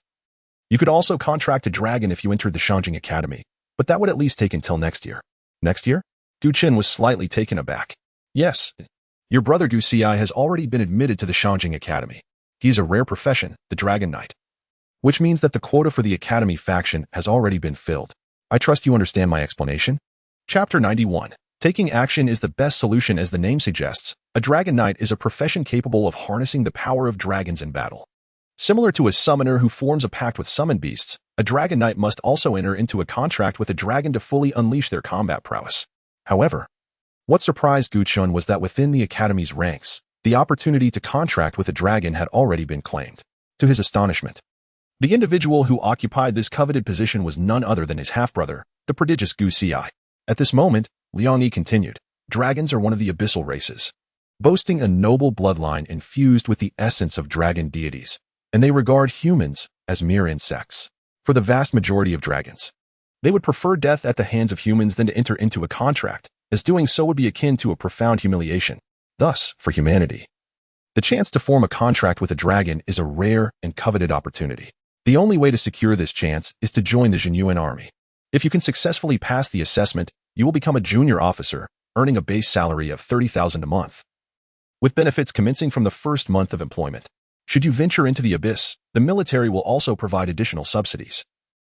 you could also contract a dragon if you entered the Shanjing Academy, but that would at least take until next year. Next year? Gu Chen was slightly taken aback. Yes. Your brother Gu Xi has already been admitted to the Shanjing Academy. He is a rare profession, the Dragon Knight, which means that the quota for the Academy faction has already been filled. I trust you understand my explanation. Chapter 91. Taking action is the best solution. As the name suggests, a Dragon Knight is a profession capable of harnessing the power of dragons in battle. Similar to a summoner who forms a pact with summoned beasts, a Dragon Knight must also enter into a contract with a dragon to fully unleash their combat prowess. However, what surprised Gu Chen was that within the Academy's ranks, the opportunity to contract with a dragon had already been claimed. To his astonishment, the individual who occupied this coveted position was none other than his half-brother, the prodigious Gu Xi. At this moment, Liang Yi continued, dragons are one of the abyssal races, boasting a noble bloodline infused with the essence of dragon deities, and they regard humans as mere insects. For the vast majority of dragons, they would prefer death at the hands of humans than to enter into a contract, as doing so would be akin to a profound humiliation. Thus, for humanity, the chance to form a contract with a dragon is a rare and coveted opportunity. The only way to secure this chance is to join the Jinyuan army. If you can successfully pass the assessment, you will become a junior officer, earning a base salary of 30,000 a month, with benefits commencing from the first month of employment. Should you venture into the abyss, the military will also provide additional subsidies,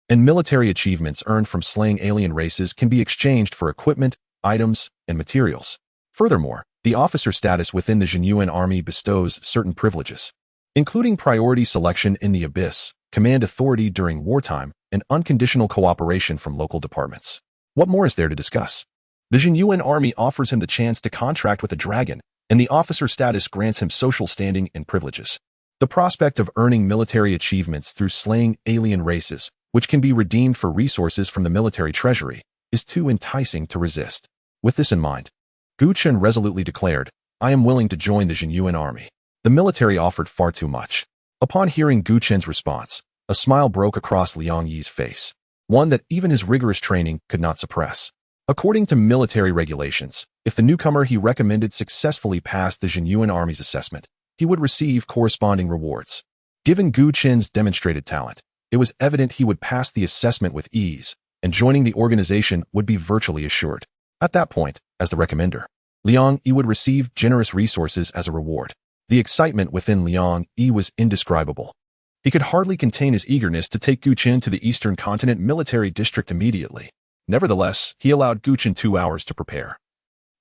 and military achievements earned from slaying alien races can be exchanged for equipment, items, and materials. Furthermore, the officer status within the Jinyuan army bestows certain privileges, including priority selection in the abyss, command authority during wartime, and unconditional cooperation from local departments. What more is there to discuss? The Jinyuan army offers him the chance to contract with a dragon, and the officer status grants him social standing and privileges. The prospect of earning military achievements through slaying alien races, which can be redeemed for resources from the military treasury, is too enticing to resist. With this in mind, Gu Chen resolutely declared, I am willing to join the Jinyuan army. The military offered far too much. Upon hearing Gu Chen's response, a smile broke across Liang Yi's face, one that even his rigorous training could not suppress. According to military regulations, if the newcomer he recommended successfully passed the Jinyuan army's assessment, he would receive corresponding rewards. Given Gu Chen's demonstrated talent, it was evident he would pass the assessment with ease, and joining the organization would be virtually assured. At that point, as the recommender, Liang Yi would receive generous resources as a reward. The excitement within Liang Yi was indescribable. He could hardly contain his eagerness to take Gu Chen to the Eastern Continent military district immediately. Nevertheless, he allowed Gu Chen 2 hours to prepare,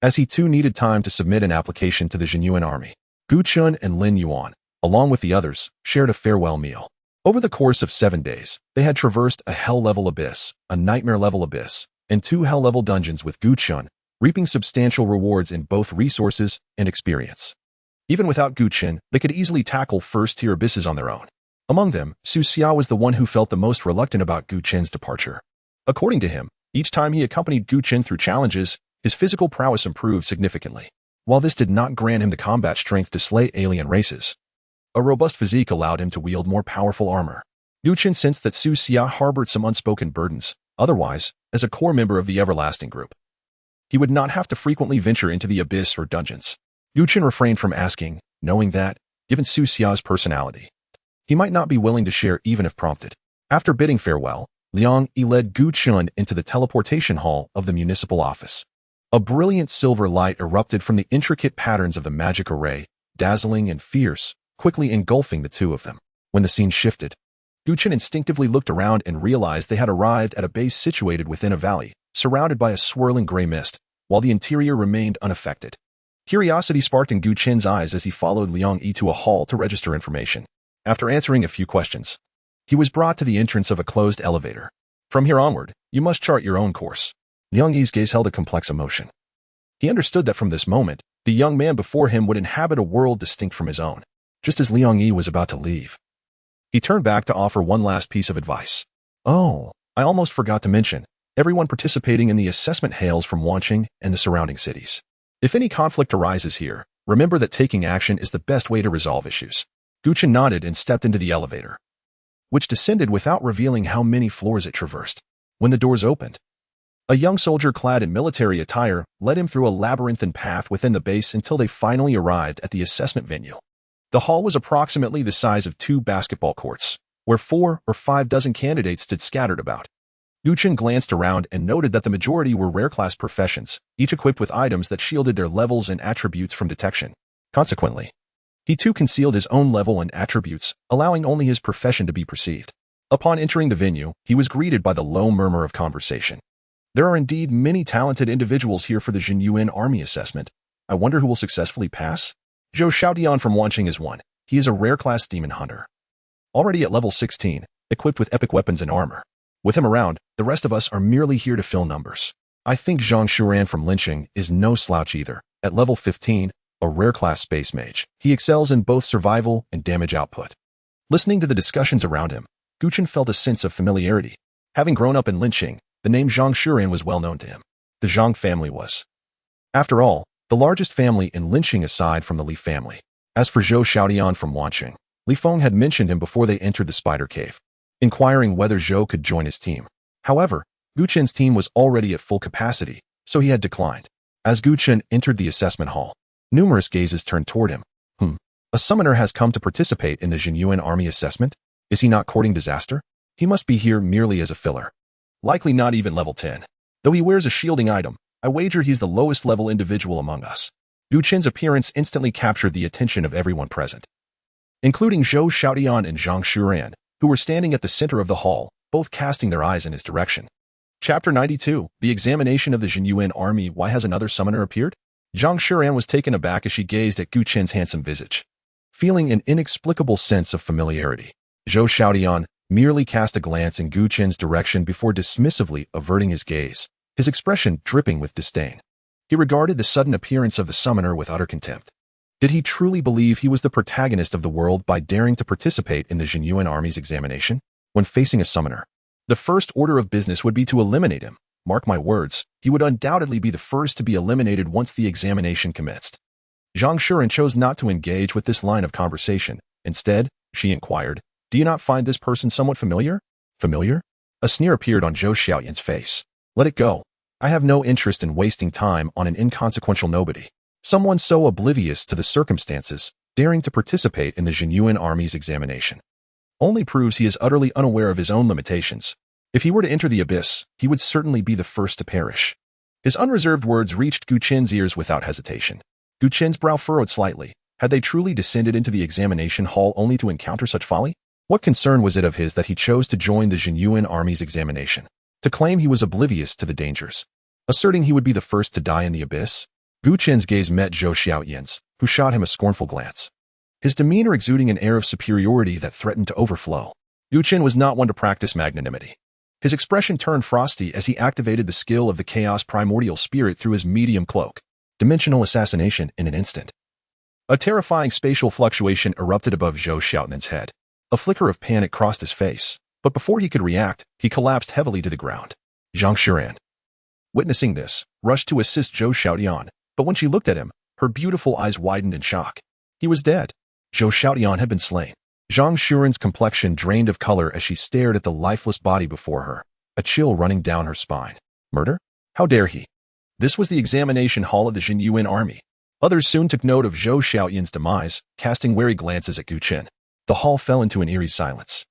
as he too needed time to submit an application to the Jinyuan army. Gu Chen and Lin Yuan, along with the others, shared a farewell meal. Over the course of 7 days, they had traversed a hell-level abyss, a nightmare-level abyss, and 2 hell-level dungeons with Gu Chen, reaping substantial rewards in both resources and experience. Even without Gu Chen, they could easily tackle first-tier abysses on their own. Among them, Su Xia was the one who felt the most reluctant about Gu Chen's departure. According to him, each time he accompanied Gu Chen through challenges, his physical prowess improved significantly. While this did not grant him the combat strength to slay alien races, a robust physique allowed him to wield more powerful armor. Gu Chen sensed that Su Xia harbored some unspoken burdens. Otherwise, as a core member of the Everlasting Group, He would not have to frequently venture into the abyss or dungeons. Gu Chen refrained from asking, knowing that, given Su Xia's personality, he might not be willing to share even if prompted. After bidding farewell, Liang Yi led Gu Chen into the teleportation hall of the municipal office. A brilliant silver light erupted from the intricate patterns of the magic array, dazzling and fierce, quickly engulfing the two of them. When the scene shifted, Gu Chen instinctively looked around and realized they had arrived at a base situated within a valley, surrounded by a swirling gray mist, while the interior remained unaffected. Curiosity sparked in Gu Chen's eyes as he followed Liang Yi to a hall to register information. After answering a few questions, he was brought to the entrance of a closed elevator. From here onward, you must chart your own course. Liang Yi's gaze held a complex emotion. He understood that from this moment, the young man before him would inhabit a world distinct from his own. Just as Liang Yi was about to leave, he turned back to offer one last piece of advice. Oh, I almost forgot to mention, everyone participating in the assessment hails from Wanqing and the surrounding cities. If any conflict arises here, remember that taking action is the best way to resolve issues. Gu Chen nodded and stepped into the elevator, which descended without revealing how many floors it traversed. When the doors opened, a young soldier clad in military attire led him through a labyrinthine path within the base until they finally arrived at the assessment venue. The hall was approximately the size of 2 basketball courts, where 4 or 5 dozen candidates stood scattered about. Gu Chen glanced around and noted that the majority were rare-class professions, each equipped with items that shielded their levels and attributes from detection. Consequently, he too concealed his own level and attributes, allowing only his profession to be perceived. Upon entering the venue, he was greeted by the low murmur of conversation. There are indeed many talented individuals here for the Jinyuan army assessment. I wonder who will successfully pass? Zhou Xiaodian from Wanqing is one. He is a rare-class demon hunter, already at level 16, equipped with epic weapons and armor. With him around, the rest of us are merely here to fill numbers. I think Zhang Shuran from Linqing is no slouch either. At level 15, a rare-class space mage, he excels in both survival and damage output. Listening to the discussions around him, Gu Chen felt a sense of familiarity. Having grown up in Linqing, the name Zhang Shuran was well known to him. The Zhang family was, after all, the largest family in Linqing aside from the Li family. As for Zhou Xiaodian from Wanqing, Li Feng had mentioned him before they entered the spider cave, inquiring whether Zhou could join his team. However, Gu Chen's team was already at full capacity, so he had declined. As Gu Chen entered the assessment hall, numerous gazes turned toward him. A summoner has come to participate in the Jinyuan army assessment? Is he not courting disaster? He must be here merely as a filler. Likely not even level 10. Though he wears a shielding item, I wager he's the lowest level individual among us. Gu Chen's appearance instantly captured the attention of everyone present, including Zhou Xiaodian and Zhang Shuran, who were standing at the center of the hall, both casting their eyes in his direction. Chapter 92, The Examination of the Jinyuan Army. Why has another summoner appeared? Zhang Shuran was taken aback as she gazed at Gu Chen's handsome visage, feeling an inexplicable sense of familiarity. Zhou Xiaodian merely cast a glance in Gu Chen's direction before dismissively averting his gaze, his expression dripping with disdain. He regarded the sudden appearance of the summoner with utter contempt. Did he truly believe he was the protagonist of the world by daring to participate in the Jinyuan army's examination? When facing a summoner, the first order of business would be to eliminate him. Mark my words, he would undoubtedly be the first to be eliminated once the examination commenced. Zhang Shuran chose not to engage with this line of conversation. Instead, she inquired, "Do you not find this person somewhat familiar?" Familiar? A sneer appeared on Zhou Xiaoyan's face. Let it go. I have no interest in wasting time on an inconsequential nobody. Someone so oblivious to the circumstances, daring to participate in the Jinyuan army's examination, only proves he is utterly unaware of his own limitations. If he were to enter the abyss, he would certainly be the first to perish. His unreserved words reached Gu Chen's ears without hesitation. Gu Chen's brow furrowed slightly. Had they truly descended into the examination hall only to encounter such folly? What concern was it of his that he chose to join the Jinyuan army's examination? To claim he was oblivious to the dangers, asserting he would be the first to die in the abyss? Gu Chen's gaze met Zhou Xiaoyan's, who shot him a scornful glance, his demeanor exuding an air of superiority that threatened to overflow. Gu Chen was not one to practice magnanimity. His expression turned frosty as he activated the skill of the Chaos Primordial Spirit through his medium cloak. Dimensional assassination in an instant. A terrifying spatial fluctuation erupted above Zhou Xiaoyan's head. A flicker of panic crossed his face, but before he could react, he collapsed heavily to the ground. Zhang Shuran, witnessing this, rushed to assist Zhou Xiaoyan, but when she looked at him, her beautiful eyes widened in shock. He was dead. Zhou Xiaoyan had been slain. Zhang Shuran's complexion drained of color as she stared at the lifeless body before her, a chill running down her spine. Murder? How dare he? This was the examination hall of the Jinyuan army. Others soon took note of Zhou Xiaoyan's demise, casting wary glances at Gu Chen. The hall fell into an eerie silence.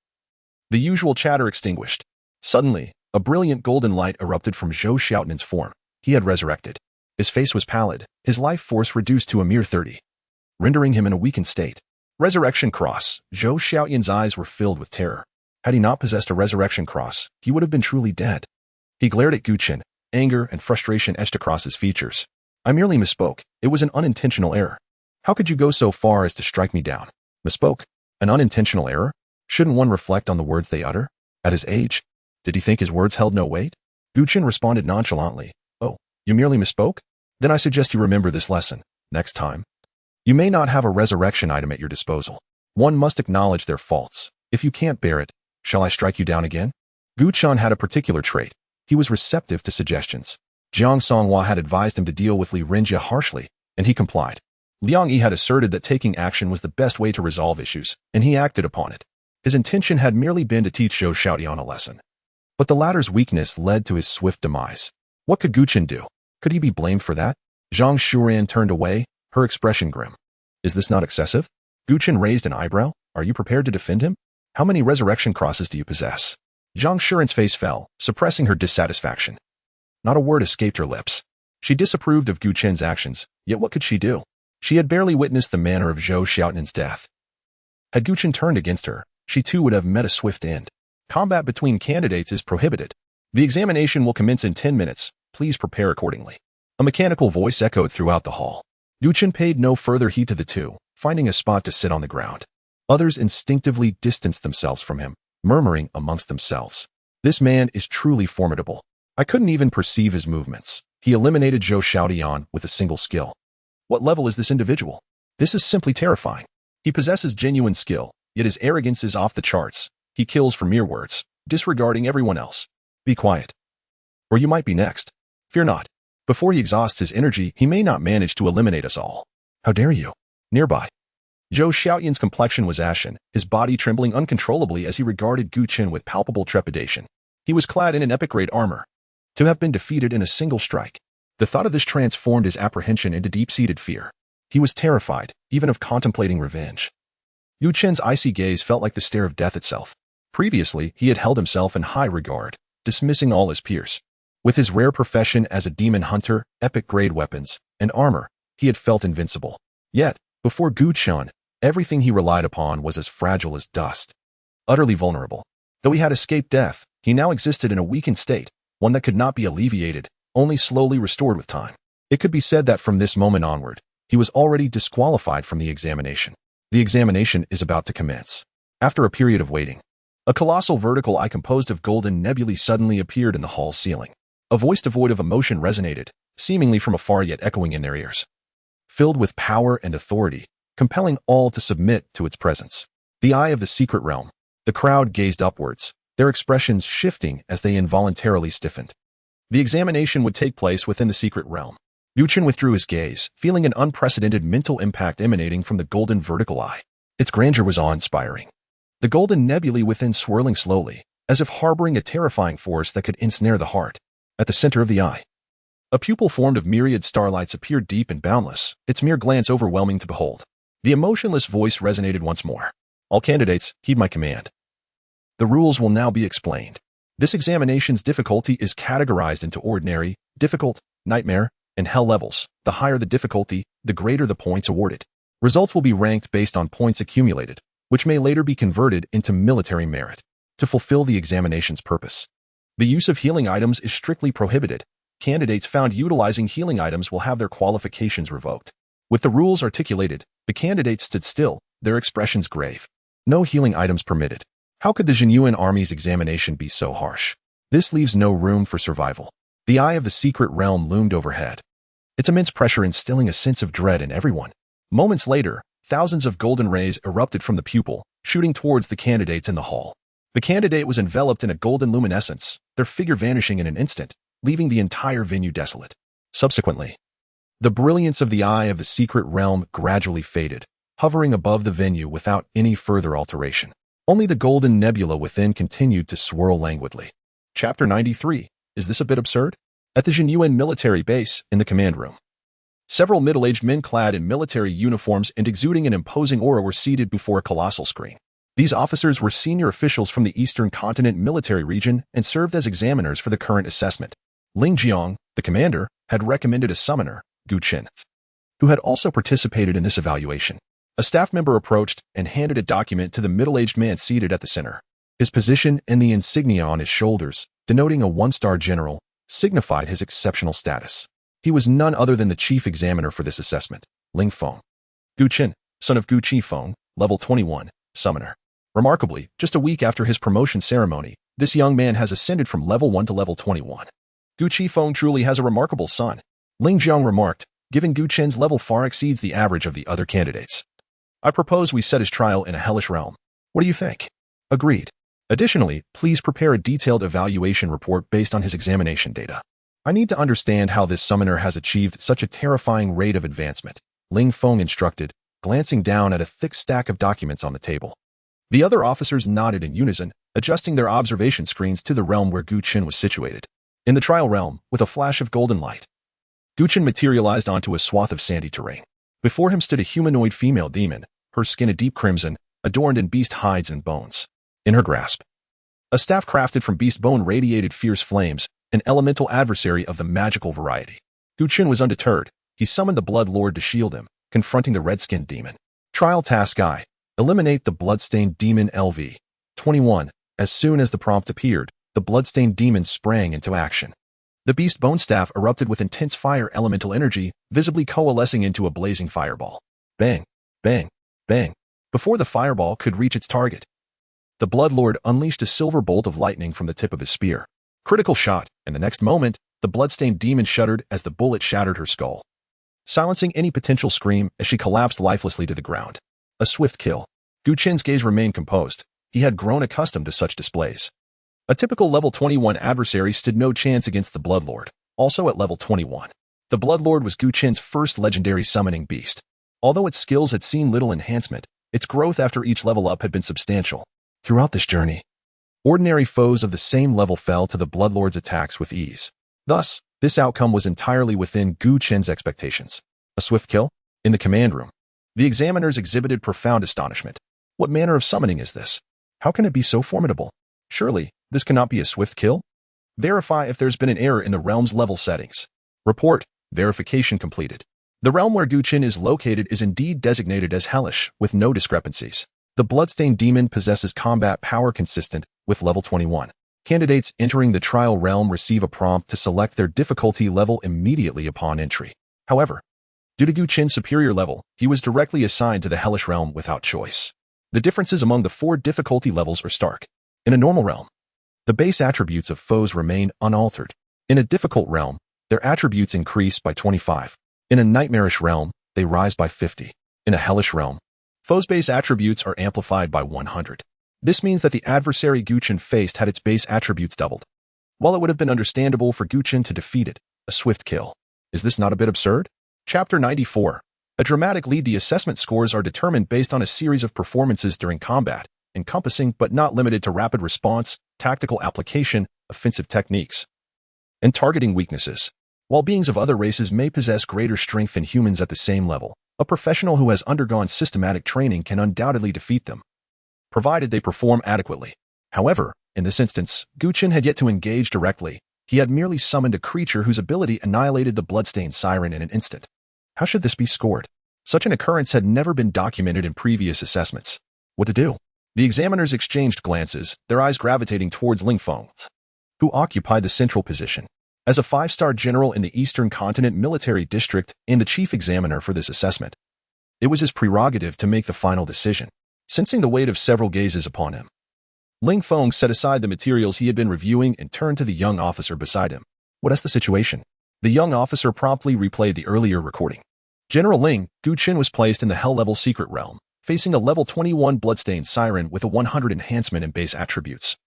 The usual chatter extinguished. Suddenly, a brilliant golden light erupted from Zhou Xiaoyan's form. He had resurrected. His face was pallid, his life force reduced to a mere 30, rendering him in a weakened state. Resurrection cross. Zhou Xiaoyan's eyes were filled with terror. Had he not possessed a resurrection cross, he would have been truly dead. He glared at Gu Chen. Anger and frustration etched across his features. I merely misspoke. It was an unintentional error. How could you go so far as to strike me down? Misspoke? An unintentional error? Shouldn't one reflect on the words they utter? At his age? Did he think his words held no weight? Gu Chen responded nonchalantly. Oh, you merely misspoke? Then I suggest you remember this lesson. Next time. You may not have a resurrection item at your disposal. One must acknowledge their faults. If you can't bear it, shall I strike you down again? Gu Chen had a particular trait. He was receptive to suggestions. Jiang Songhua had advised him to deal with Li Renjie harshly, and he complied. Liang Yi had asserted that taking action was the best way to resolve issues, and he acted upon it. His intention had merely been to teach Zhou Xiaoyan a lesson. But the latter's weakness led to his swift demise. What could Gu Chen do? Could he be blamed for that? Zhang Shuran turned away, her expression grim. Is this not excessive? Gu Chen raised an eyebrow. Are you prepared to defend him? How many resurrection crosses do you possess? Zhang Shuran's face fell, suppressing her dissatisfaction. Not a word escaped her lips. She disapproved of Gu Chen's actions, yet what could she do? She had barely witnessed the manner of Zhou Xiaoyan's death. Had Gu Chen turned against her, she too would have met a swift end. Combat between candidates is prohibited. The examination will commence in 10 minutes. Please prepare accordingly. A mechanical voice echoed throughout the hall. Gu Chen paid no further heed to the two, finding a spot to sit on the ground. Others instinctively distanced themselves from him, murmuring amongst themselves. This man is truly formidable. I couldn't even perceive his movements. He eliminated Zhou Xiaoyan with a single skill. What level is this individual? This is simply terrifying. He possesses genuine skill, yet his arrogance is off the charts. He kills for mere words, disregarding everyone else. Be quiet. Or you might be next. Fear not. Before he exhausts his energy, he may not manage to eliminate us all. How dare you? Nearby. Zhou Xiaoyan's complexion was ashen, his body trembling uncontrollably as he regarded Gu Chen with palpable trepidation. He was clad in an epic-grade armor. To have been defeated in a single strike. The thought of this transformed his apprehension into deep-seated fear. He was terrified, even of contemplating revenge. Gu Chen's icy gaze felt like the stare of death itself. Previously, he had held himself in high regard, dismissing all his peers. With his rare profession as a demon hunter, epic-grade weapons, and armor, he had felt invincible. Yet, before Gu Chen, everything he relied upon was as fragile as dust. Utterly vulnerable. Though he had escaped death, he now existed in a weakened state, one that could not be alleviated, only slowly restored with time. It could be said that from this moment onward, he was already disqualified from the examination. The examination is about to commence. After a period of waiting, a colossal vertical eye composed of golden nebulae suddenly appeared in the hall ceiling. A voice devoid of emotion resonated, seemingly from afar yet echoing in their ears. Filled with power and authority, compelling all to submit to its presence. The eye of the secret realm. The crowd gazed upwards, their expressions shifting as they involuntarily stiffened. The examination would take place within the secret realm. Gu Chen withdrew his gaze, feeling an unprecedented mental impact emanating from the golden vertical eye. Its grandeur was awe-inspiring. The golden nebulae within swirling slowly, as if harboring a terrifying force that could ensnare the heart. At the center of the eye, a pupil formed of myriad starlights appeared deep and boundless, its mere glance overwhelming to behold. The emotionless voice resonated once more. All candidates, heed my command. The rules will now be explained. This examination's difficulty is categorized into ordinary, difficult, nightmare, and hell levels. The higher the difficulty, the greater the points awarded. Results will be ranked based on points accumulated, which may later be converted into military merit to fulfill the examination's purpose. The use of healing items is strictly prohibited. Candidates found utilizing healing items will have their qualifications revoked. With the rules articulated, the candidates stood still, their expressions grave. No healing items permitted. How could the Jinyuan army's examination be so harsh? This leaves no room for survival. The eye of the secret realm loomed overhead. Its immense pressure instilling a sense of dread in everyone. Moments later, thousands of golden rays erupted from the pupil, shooting towards the candidates in the hall. The candidate was enveloped in a golden luminescence, their figure vanishing in an instant, leaving the entire venue desolate. Subsequently, the brilliance of the eye of the secret realm gradually faded, hovering above the venue without any further alteration. Only the golden nebula within continued to swirl languidly. Chapter 93. Is this a bit absurd? At the Jinyuan military base, in the command room, several middle-aged men clad in military uniforms and exuding an imposing aura were seated before a colossal screen. These officers were senior officials from the Eastern Continent military region and served as examiners for the current assessment. Ling Jiang, the commander, had recommended a summoner, Gu Chen, who had also participated in this evaluation. A staff member approached and handed a document to the middle-aged man seated at the center. His position and the insignia on his shoulders, denoting a one-star general, signified his exceptional status. He was none other than the chief examiner for this assessment, Ling Feng. Gu Chen, son of Gu Qifeng, level 21, summoner. Remarkably, just a week after his promotion ceremony, this young man has ascended from level 1 to level 21. Gu Qifeng truly has a remarkable son, Ling Jiang remarked, given Gu Chen's level far exceeds the average of the other candidates. I propose we set his trial in a hellish realm. What do you think? Agreed. Additionally, please prepare a detailed evaluation report based on his examination data. I need to understand how this summoner has achieved such a terrifying rate of advancement, Ling Feng instructed, glancing down at a thick stack of documents on the table. The other officers nodded in unison, adjusting their observation screens to the realm where Gu Chen was situated. In the trial realm, with a flash of golden light, Gu Chen materialized onto a swath of sandy terrain. Before him stood a humanoid female demon, her skin a deep crimson, adorned in beast hides and bones. In her grasp, a staff crafted from beast bone radiated fierce flames, an elemental adversary of the magical variety. Gu Chen was undeterred. He summoned the Blood Lord to shield him, confronting the red-skinned demon. Trial Task I. Eliminate the bloodstained demon LV. 21. As soon as the prompt appeared, the bloodstained demon sprang into action. The beast bone staff erupted with intense fire elemental energy, visibly coalescing into a blazing fireball. Bang, bang, bang. Before the fireball could reach its target, the Bloodlord unleashed a silver bolt of lightning from the tip of his spear. Critical shot, and the next moment, the bloodstained demon shuddered as the bullet shattered her skull, silencing any potential scream as she collapsed lifelessly to the ground. A swift kill. Gu Chen's gaze remained composed. He had grown accustomed to such displays. A typical level 21 adversary stood no chance against the Bloodlord, also at level 21. The Bloodlord was Gu Chen's first legendary summoning beast. Although its skills had seen little enhancement, its growth after each level up had been substantial. Throughout this journey, ordinary foes of the same level fell to the Bloodlord's attacks with ease. Thus, this outcome was entirely within Gu Chen's expectations. A swift kill? In the command room, the examiners exhibited profound astonishment. What manner of summoning is this? How can it be so formidable? Surely, this cannot be a swift kill? Verify if there's been an error in the realm's level settings. Report. Verification completed. The realm where Gu Chen is located is indeed designated as hellish, with no discrepancies. The bloodstained demon possesses combat power consistent with level 21. Candidates entering the trial realm receive a prompt to select their difficulty level immediately upon entry. However, due to Gu Chen's superior level, he was directly assigned to the hellish realm without choice. The differences among the 4 difficulty levels are stark. In a normal realm, the base attributes of foes remain unaltered. In a difficult realm, their attributes increase by 25. In a nightmarish realm, they rise by 50. In a hellish realm, foes' base attributes are amplified by 100. This means that the adversary Gu Chen faced had its base attributes doubled. While it would have been understandable for Gu Chen to defeat it, a swift kill. Is this not a bit absurd? Chapter 94. A dramatic lead. The assessment scores are determined based on a series of performances during combat, encompassing but not limited to rapid response, tactical application, offensive techniques, and targeting weaknesses. While beings of other races may possess greater strength than humans at the same level, a professional who has undergone systematic training can undoubtedly defeat them, provided they perform adequately. However, in this instance, Gu Chen had yet to engage directly. He had merely summoned a creature whose ability annihilated the bloodstained siren in an instant. How should this be scored? Such an occurrence had never been documented in previous assessments. What to do? The examiners exchanged glances, their eyes gravitating towards Ling Feng, who occupied the central position. As a 5-star general in the Eastern Continent military district and the chief examiner for this assessment, it was his prerogative to make the final decision. Sensing the weight of several gazes upon him, Ling Feng set aside the materials he had been reviewing and turned to the young officer beside him. What is the situation? The young officer promptly replayed the earlier recording. General Ling, Gu Chen was placed in the Hell-level secret realm, facing a level 21 bloodstained siren with a 100 enhancement in base attributes.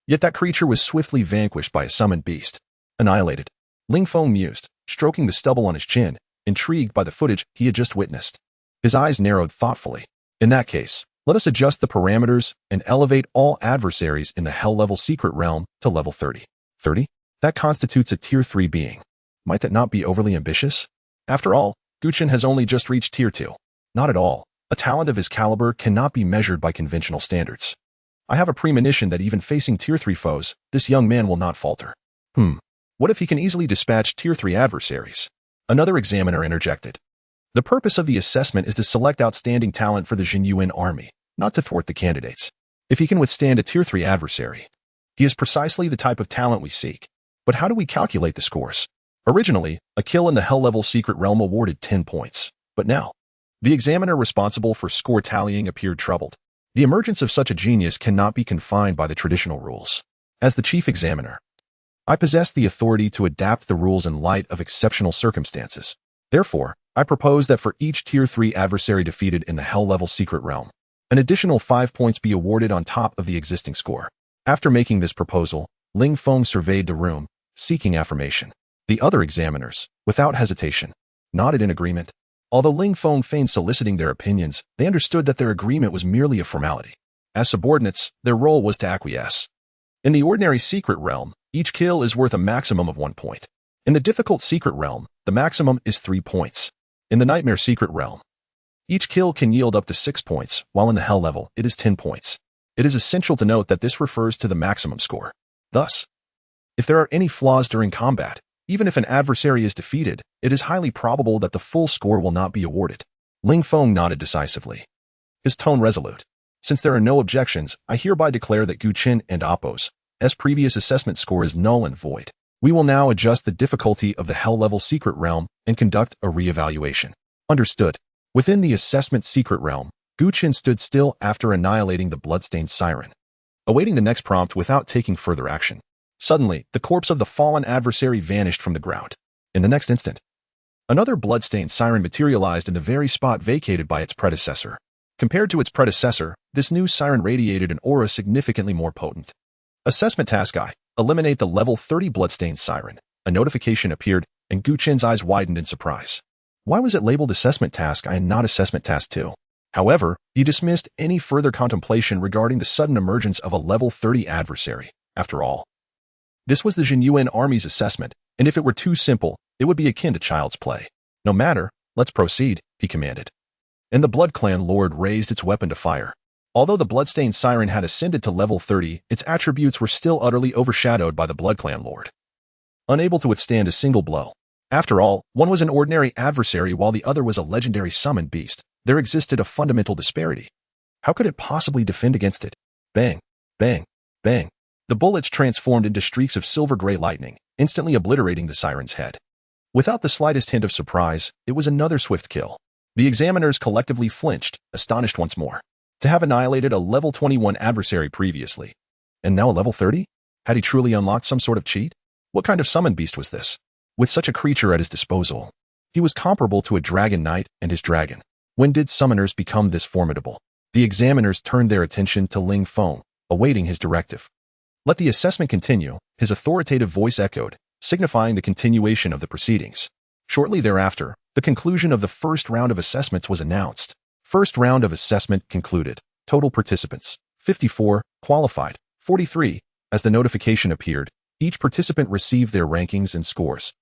Yet that creature was swiftly vanquished by a summoned beast. Annihilated. Ling Feng mused, stroking the stubble on his chin, intrigued by the footage he had just witnessed. His eyes narrowed thoughtfully. In that case, let us adjust the parameters and elevate all adversaries in the Hell-level secret realm to level 30. 30? That constitutes a Tier 3 being. Might that not be overly ambitious? After all, Chen has only just reached Tier 2. Not at all. A talent of his caliber cannot be measured by conventional standards. I have a premonition that even facing Tier 3 foes, this young man will not falter. What if he can easily dispatch Tier 3 adversaries? Another examiner interjected. The purpose of the assessment is to select outstanding talent for the genuine army, not to thwart the candidates. If he can withstand a Tier 3 adversary, he is precisely the type of talent we seek. But how do we calculate the scores? Originally, a kill in the Hell-level secret realm awarded 10 points. But now, the examiner responsible for score tallying appeared troubled. The emergence of such a genius cannot be confined by the traditional rules. As the chief examiner, I possess the authority to adapt the rules in light of exceptional circumstances. Therefore, I propose that for each Tier 3 adversary defeated in the Hell-level secret realm, an additional 5 points be awarded on top of the existing score. After making this proposal, Ling Feng surveyed the room, seeking affirmation. The other examiners, without hesitation, nodded in agreement. Although Ling Feng feigned soliciting their opinions, they understood that their agreement was merely a formality. As subordinates, their role was to acquiesce. In the ordinary secret realm, each kill is worth a maximum of 1 point. In the difficult secret realm, the maximum is 3 points. In the nightmare secret realm, each kill can yield up to 6 points, while in the hell level, it is 10 points. It is essential to note that this refers to the maximum score. Thus, if there are any flaws during combat, even if an adversary is defeated, it is highly probable that the full score will not be awarded. Ling Feng nodded decisively, his tone resolute. Since there are no objections, I hereby declare that Chen and Appo's previous assessment score is null and void. We will now adjust the difficulty of the Hell-level secret realm and conduct a re-evaluation. Understood. Within the assessment secret realm, Chen stood still after annihilating the bloodstained siren, awaiting the next prompt without taking further action. Suddenly, the corpse of the fallen adversary vanished from the ground. In the next instant, another bloodstained siren materialized in the very spot vacated by its predecessor. Compared to its predecessor, this new siren radiated an aura significantly more potent. Assessment task I. Eliminate the level 30 bloodstained siren. A notification appeared, and Chen's eyes widened in surprise. Why was it labeled Assessment Task I and not Assessment Task 2? However, he dismissed any further contemplation regarding the sudden emergence of a level 30 adversary. After all, this was the genuine army's assessment, and if it were too simple, it would be akin to child's play. No matter, let's proceed, he commanded. And the Blood Clan Lord raised its weapon to fire. Although the bloodstained siren had ascended to level 30, its attributes were still utterly overshadowed by the Blood Clan Lord, unable to withstand a single blow. After all, one was an ordinary adversary while the other was a legendary summoned beast. There existed a fundamental disparity. How could it possibly defend against it? Bang, bang, bang. The bullets transformed into streaks of silver-gray lightning, instantly obliterating the siren's head. Without the slightest hint of surprise, it was another swift kill. The examiners collectively flinched, astonished once more. To have annihilated a level 21 adversary previously, and now a level 30? Had he truly unlocked some sort of cheat? What kind of summoned beast was this? With such a creature at his disposal, he was comparable to a dragon knight and his dragon. When did summoners become this formidable? The examiners turned their attention to Ling Feng, awaiting his directive. Let the assessment continue, his authoritative voice echoed, signifying the continuation of the proceedings. Shortly thereafter, the conclusion of the first round of assessments was announced. First round of assessment concluded. Total participants, 54, qualified, 43. As the notification appeared, each participant received their rankings and scores,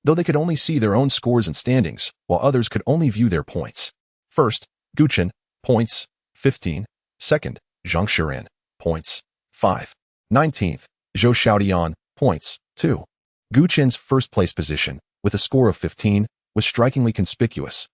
though they could only see their own scores and standings, while others could only view their points. First, Chen, points, 15. Second, Zhang Shiran, points, 5. 19th, Zhou Xiaodian, points, 2. Chen's first-place position, with a score of 15, was strikingly conspicuous,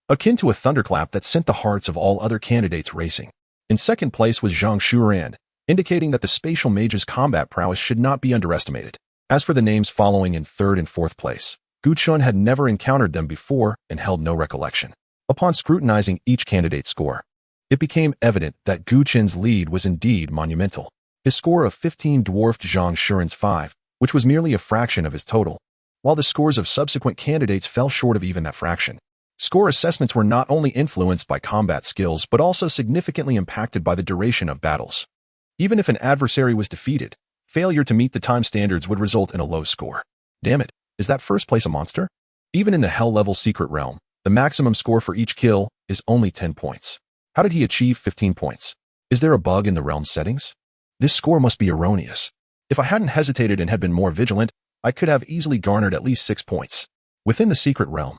akin to a thunderclap that sent the hearts of all other candidates racing. In second place was Zhang Shiran, indicating that the spatial mage's combat prowess should not be underestimated. As for the names following in third and fourth place, Chen had never encountered them before and held no recollection. Upon scrutinizing each candidate's score, it became evident that Chen's lead was indeed monumental. His score of 15 dwarfed Zhang Shiran's 5, which was merely a fraction of his total, while the scores of subsequent candidates fell short of even that fraction. Score assessments were not only influenced by combat skills but also significantly impacted by the duration of battles. Even if an adversary was defeated, failure to meet the time standards would result in a low score. Damn it, is that first place a monster? Even in the Hell-level secret realm, the maximum score for each kill is only 10 points. How did he achieve 15 points? Is there a bug in the realm settings? This score must be erroneous. If I hadn't hesitated and had been more vigilant, I could have easily garnered at least 6 points. Within the secret realm,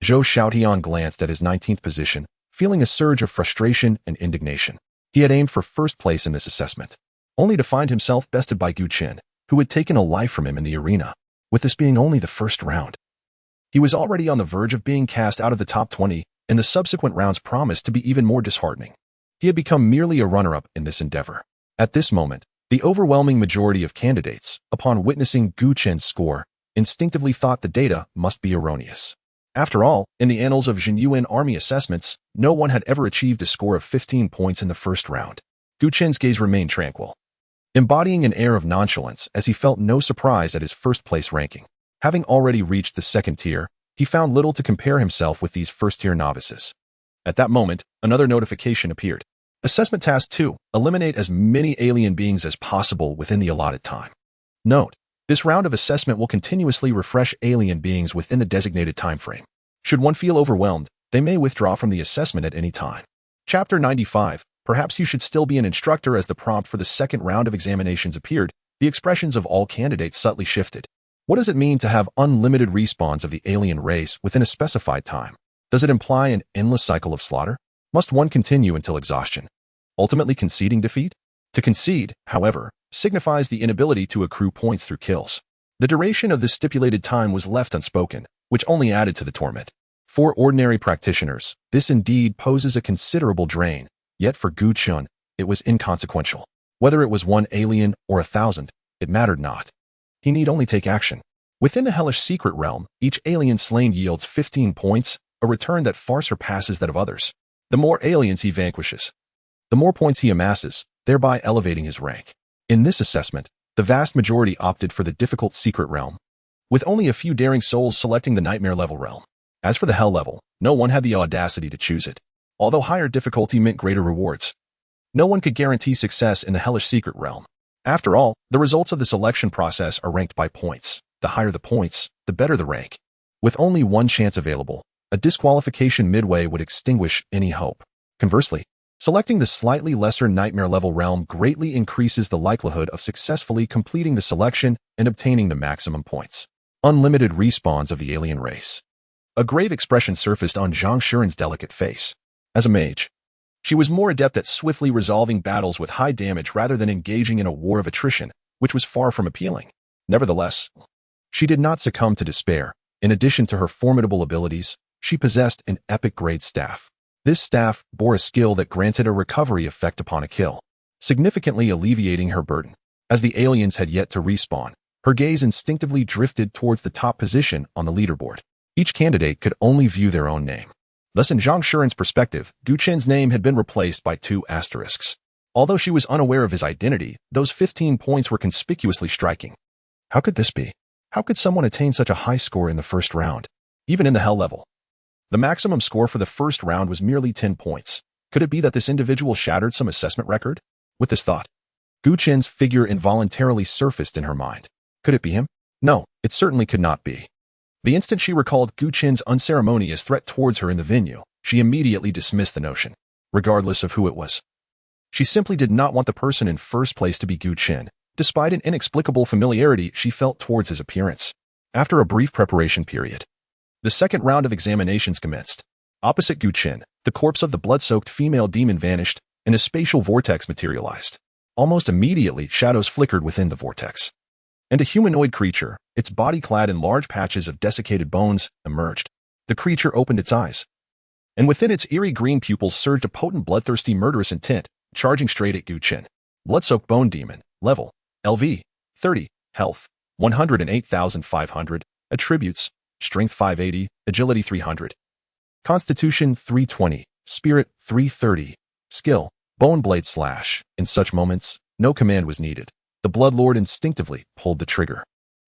Zhou Xiaotian glanced at his 19th position, feeling a surge of frustration and indignation. He had aimed for first place in this assessment, only to find himself bested by Gu Chen, who had taken a life from him in the arena, with this being only the first round. He was already on the verge of being cast out of the top 20, and the subsequent rounds promised to be even more disheartening. He had become merely a runner-up in this endeavor. At this moment, the overwhelming majority of candidates, upon witnessing Gu Chen's score, instinctively thought the data must be erroneous. After all, in the annals of Zhenyuan army assessments, no one had ever achieved a score of 15 points in the first round. Gu Chen's gaze remained tranquil, embodying an air of nonchalance as he felt no surprise at his first-place ranking. Having already reached the second tier, he found little to compare himself with these first-tier novices. At that moment, another notification appeared. Assessment Task 2. Eliminate as many alien beings as possible within the allotted time. Note: this round of assessment will continuously refresh alien beings within the designated time frame. Should one feel overwhelmed, they may withdraw from the assessment at any time. Chapter 95. Perhaps you should still be an instructor. As the prompt for the second round of examinations appeared, the expressions of all candidates subtly shifted. What does it mean to have unlimited respawns of the alien race within a specified time? Does it imply an endless cycle of slaughter? Must one continue until exhaustion, ultimately conceding defeat? To concede, however, signifies the inability to accrue points through kills. The duration of this stipulated time was left unspoken, which only added to the torment. For ordinary practitioners, this indeed poses a considerable drain, yet for Gu Chen, it was inconsequential. Whether it was 1 alien or 1,000, it mattered not. He need only take action. Within the hellish secret realm, each alien slain yields 15 points, a return that far surpasses that of others. The more aliens he vanquishes, the more points he amasses, thereby elevating his rank. In this assessment, the vast majority opted for the difficult secret realm, with only a few daring souls selecting the nightmare level realm. As for the hell level, no one had the audacity to choose it. Although higher difficulty meant greater rewards, no one could guarantee success in the hellish secret realm. After all, the results of the selection process are ranked by points. The higher the points, the better the rank. With only one chance available, a disqualification midway would extinguish any hope. Conversely, selecting the slightly lesser nightmare level realm greatly increases the likelihood of successfully completing the selection and obtaining the maximum points. Unlimited respawns of the alien race. A grave expression surfaced on Zhang Shuren's delicate face. As a mage, she was more adept at swiftly resolving battles with high damage rather than engaging in a war of attrition, which was far from appealing. Nevertheless, she did not succumb to despair. In addition to her formidable abilities, she possessed an epic-grade staff. This staff bore a skill that granted a recovery effect upon a kill, significantly alleviating her burden. As the aliens had yet to respawn, her gaze instinctively drifted towards the top position on the leaderboard. Each candidate could only view their own name. Thus, in Zhang Shuren's perspective, Gu Chen's name had been replaced by 2 asterisks. Although she was unaware of his identity, those 15 points were conspicuously striking. How could this be? How could someone attain such a high score in the first round, even in the hell level? The maximum score for the first round was merely 10 points. Could it be that this individual shattered some assessment record? With this thought, Gu Chen's figure involuntarily surfaced in her mind. Could it be him? No, it certainly could not be. The instant she recalled Gu Chen's unceremonious threat towards her in the venue, she immediately dismissed the notion, regardless of who it was. She simply did not want the person in first place to be Gu Chen, despite an inexplicable familiarity she felt towards his appearance. After a brief preparation period, the second round of examinations commenced. Opposite Gu Chen, the corpse of the blood-soaked female demon vanished, and a spatial vortex materialized. Almost immediately, shadows flickered within the vortex, and a humanoid creature, its body clad in large patches of desiccated bones, emerged. The creature opened its eyes, and within its eerie green pupils surged a potent bloodthirsty murderous intent, charging straight at Gu Chen. Blood-soaked bone demon, level, LV, 30, health, 108,500, attributes, strength 580, agility 300, constitution 320, spirit 330, skill, bone blade slash. In such moments, no command was needed. The Bloodlord instinctively pulled the trigger,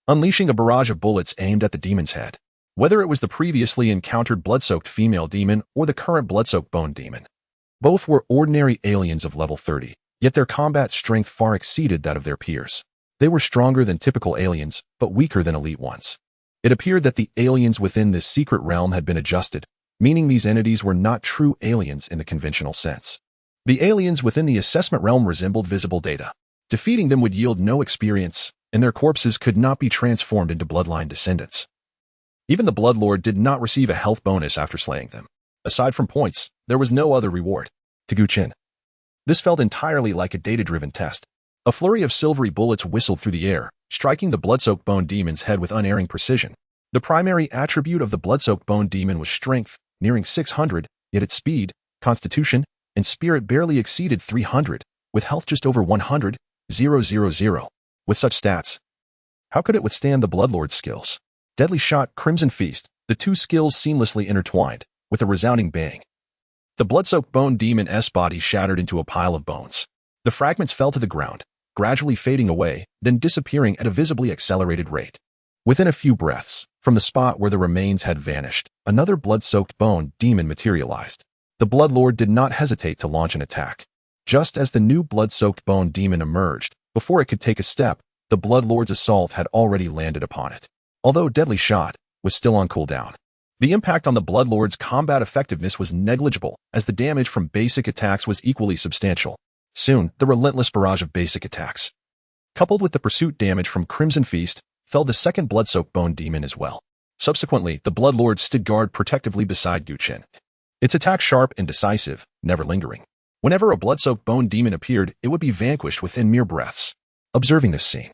unleashing a barrage of bullets aimed at the demon's head. Whether it was the previously encountered blood-soaked female demon or the current blood-soaked bone demon, both were ordinary aliens of level 30, yet their combat strength far exceeded that of their peers. They were stronger than typical aliens, but weaker than elite ones. It appeared that the aliens within this secret realm had been adjusted, meaning these entities were not true aliens in the conventional sense. The aliens within the assessment realm resembled visible data. Defeating them would yield no experience, and their corpses could not be transformed into bloodline descendants. Even the Bloodlord did not receive a health bonus after slaying them. Aside from points, there was no other reward. To Chen. This felt entirely like a data-driven test. A flurry of silvery bullets whistled through the air, striking the blood-soaked bone demon's head with unerring precision. The primary attribute of the blood-soaked bone demon was strength, nearing 600, yet its speed, constitution, and spirit barely exceeded 300, with health just over 100, 000. With such stats, how could it withstand the Bloodlord's skills? Deadly Shot, Crimson Feast, the two skills seamlessly intertwined, with a resounding bang. The blood-soaked bone demon's body shattered into a pile of bones. The fragments fell to the ground, gradually fading away, then disappearing at a visibly accelerated rate. Within a few breaths, from the spot where the remains had vanished, another blood-soaked bone demon materialized. The Bloodlord did not hesitate to launch an attack. Just as the new blood-soaked bone demon emerged, before it could take a step, the Bloodlord's assault had already landed upon it. Although Deadly Shot was still on cooldown, the impact on the Bloodlord's combat effectiveness was negligible, as the damage from basic attacks was equally substantial. Soon, the relentless barrage of basic attacks, coupled with the pursuit damage from Crimson Feast, felled the second blood-soaked bone demon as well. Subsequently, the Bloodlord stood guard protectively beside Chen. Its attack sharp and decisive, never lingering. Whenever a blood-soaked bone demon appeared, it would be vanquished within mere breaths. Observing this scene,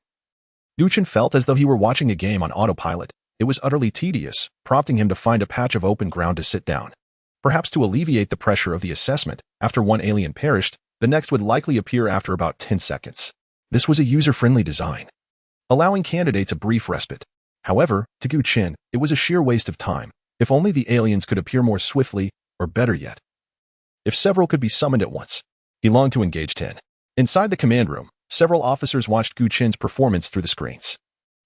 Chen felt as though he were watching a game on autopilot. It was utterly tedious, prompting him to find a patch of open ground to sit down. Perhaps to alleviate the pressure of the assessment, after one alien perished, the next would likely appear after about 10 seconds. This was a user-friendly design, allowing candidates a brief respite. However, to Chen, it was a sheer waste of time. If only the aliens could appear more swiftly, or better yet, if several could be summoned at once. He longed to engage Chen. Inside the command room, several officers watched Chen's performance through the screens,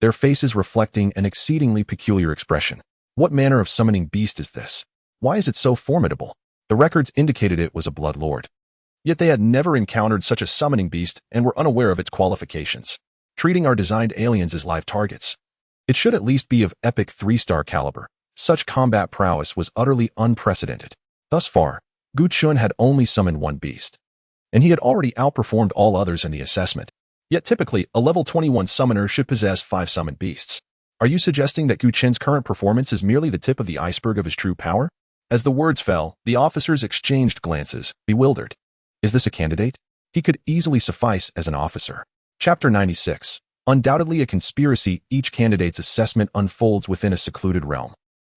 their faces reflecting an exceedingly peculiar expression. What manner of summoning beast is this? Why is it so formidable? The records indicated it was a Bloodlord. Yet they had never encountered such a summoning beast and were unaware of its qualifications, treating our designed aliens as live targets. It should at least be of epic 3-star caliber. Such combat prowess was utterly unprecedented. Thus far, Chen had only summoned one beast, and he had already outperformed all others in the assessment. Yet typically, a level 21 summoner should possess 5 summoned beasts. Are you suggesting that Chen's current performance is merely the tip of the iceberg of his true power? As the words fell, the officers exchanged glances, bewildered. Is this a candidate? He could easily suffice as an officer. Chapter 96. Undoubtedly a conspiracy. Each candidate's assessment unfolds within a secluded realm.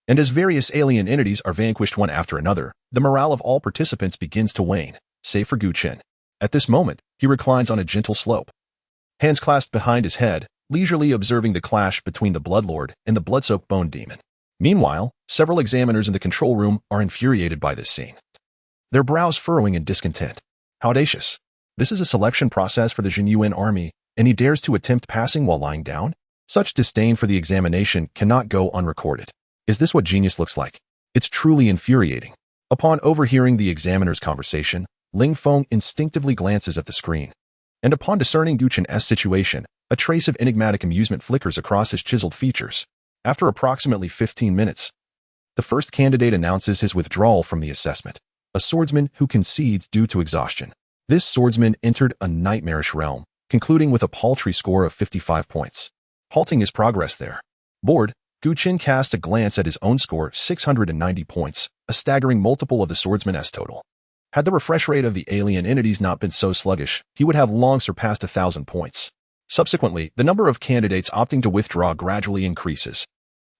And as various alien entities are vanquished one after another, the morale of all participants begins to wane, save for Chen. At this moment, he reclines on a gentle slope, hands clasped behind his head, leisurely observing the clash between the Bloodlord and the blood-soaked bone demon. Meanwhile, several examiners in the control room are infuriated by this scene, their brows furrowing in discontent. How audacious. This is a selection process for the Genuine army, and he dares to attempt passing while lying down? Such disdain for the examination cannot go unrecorded. Is this what genius looks like? It's truly infuriating. Upon overhearing the examiner's conversation, Ling Feng instinctively glances at the screen, and upon discerning Chen's situation, a trace of enigmatic amusement flickers across his chiseled features. After approximately 15 minutes, the first candidate announces his withdrawal from the assessment, a swordsman who concedes due to exhaustion. This swordsman entered a nightmarish realm, concluding with a paltry score of 55 points, halting his progress there. Bored, Chen cast a glance at his own score, 690 points, a staggering multiple of the swordsman's total. Had the refresh rate of the alien entities not been so sluggish, he would have long surpassed 1,000 points. Subsequently, the number of candidates opting to withdraw gradually increases.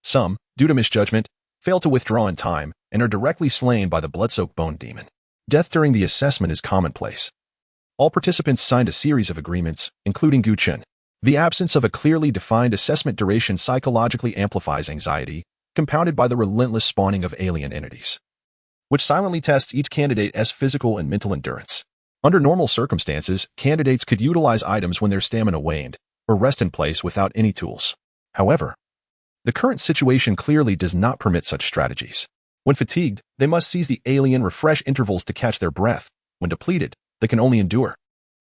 Some, due to misjudgment, fail to withdraw in time and are directly slain by the blood-soaked bone demon. Death during the assessment is commonplace. All participants signed a series of agreements, including Chen. The absence of a clearly defined assessment duration psychologically amplifies anxiety, compounded by the relentless spawning of alien entities, which silently tests each candidate's physical and mental endurance. Under normal circumstances, candidates could utilize items when their stamina waned, or rest in place without any tools. However, the current situation clearly does not permit such strategies. When fatigued, they must seize the alien refresh intervals to catch their breath. When depleted, they can only endure.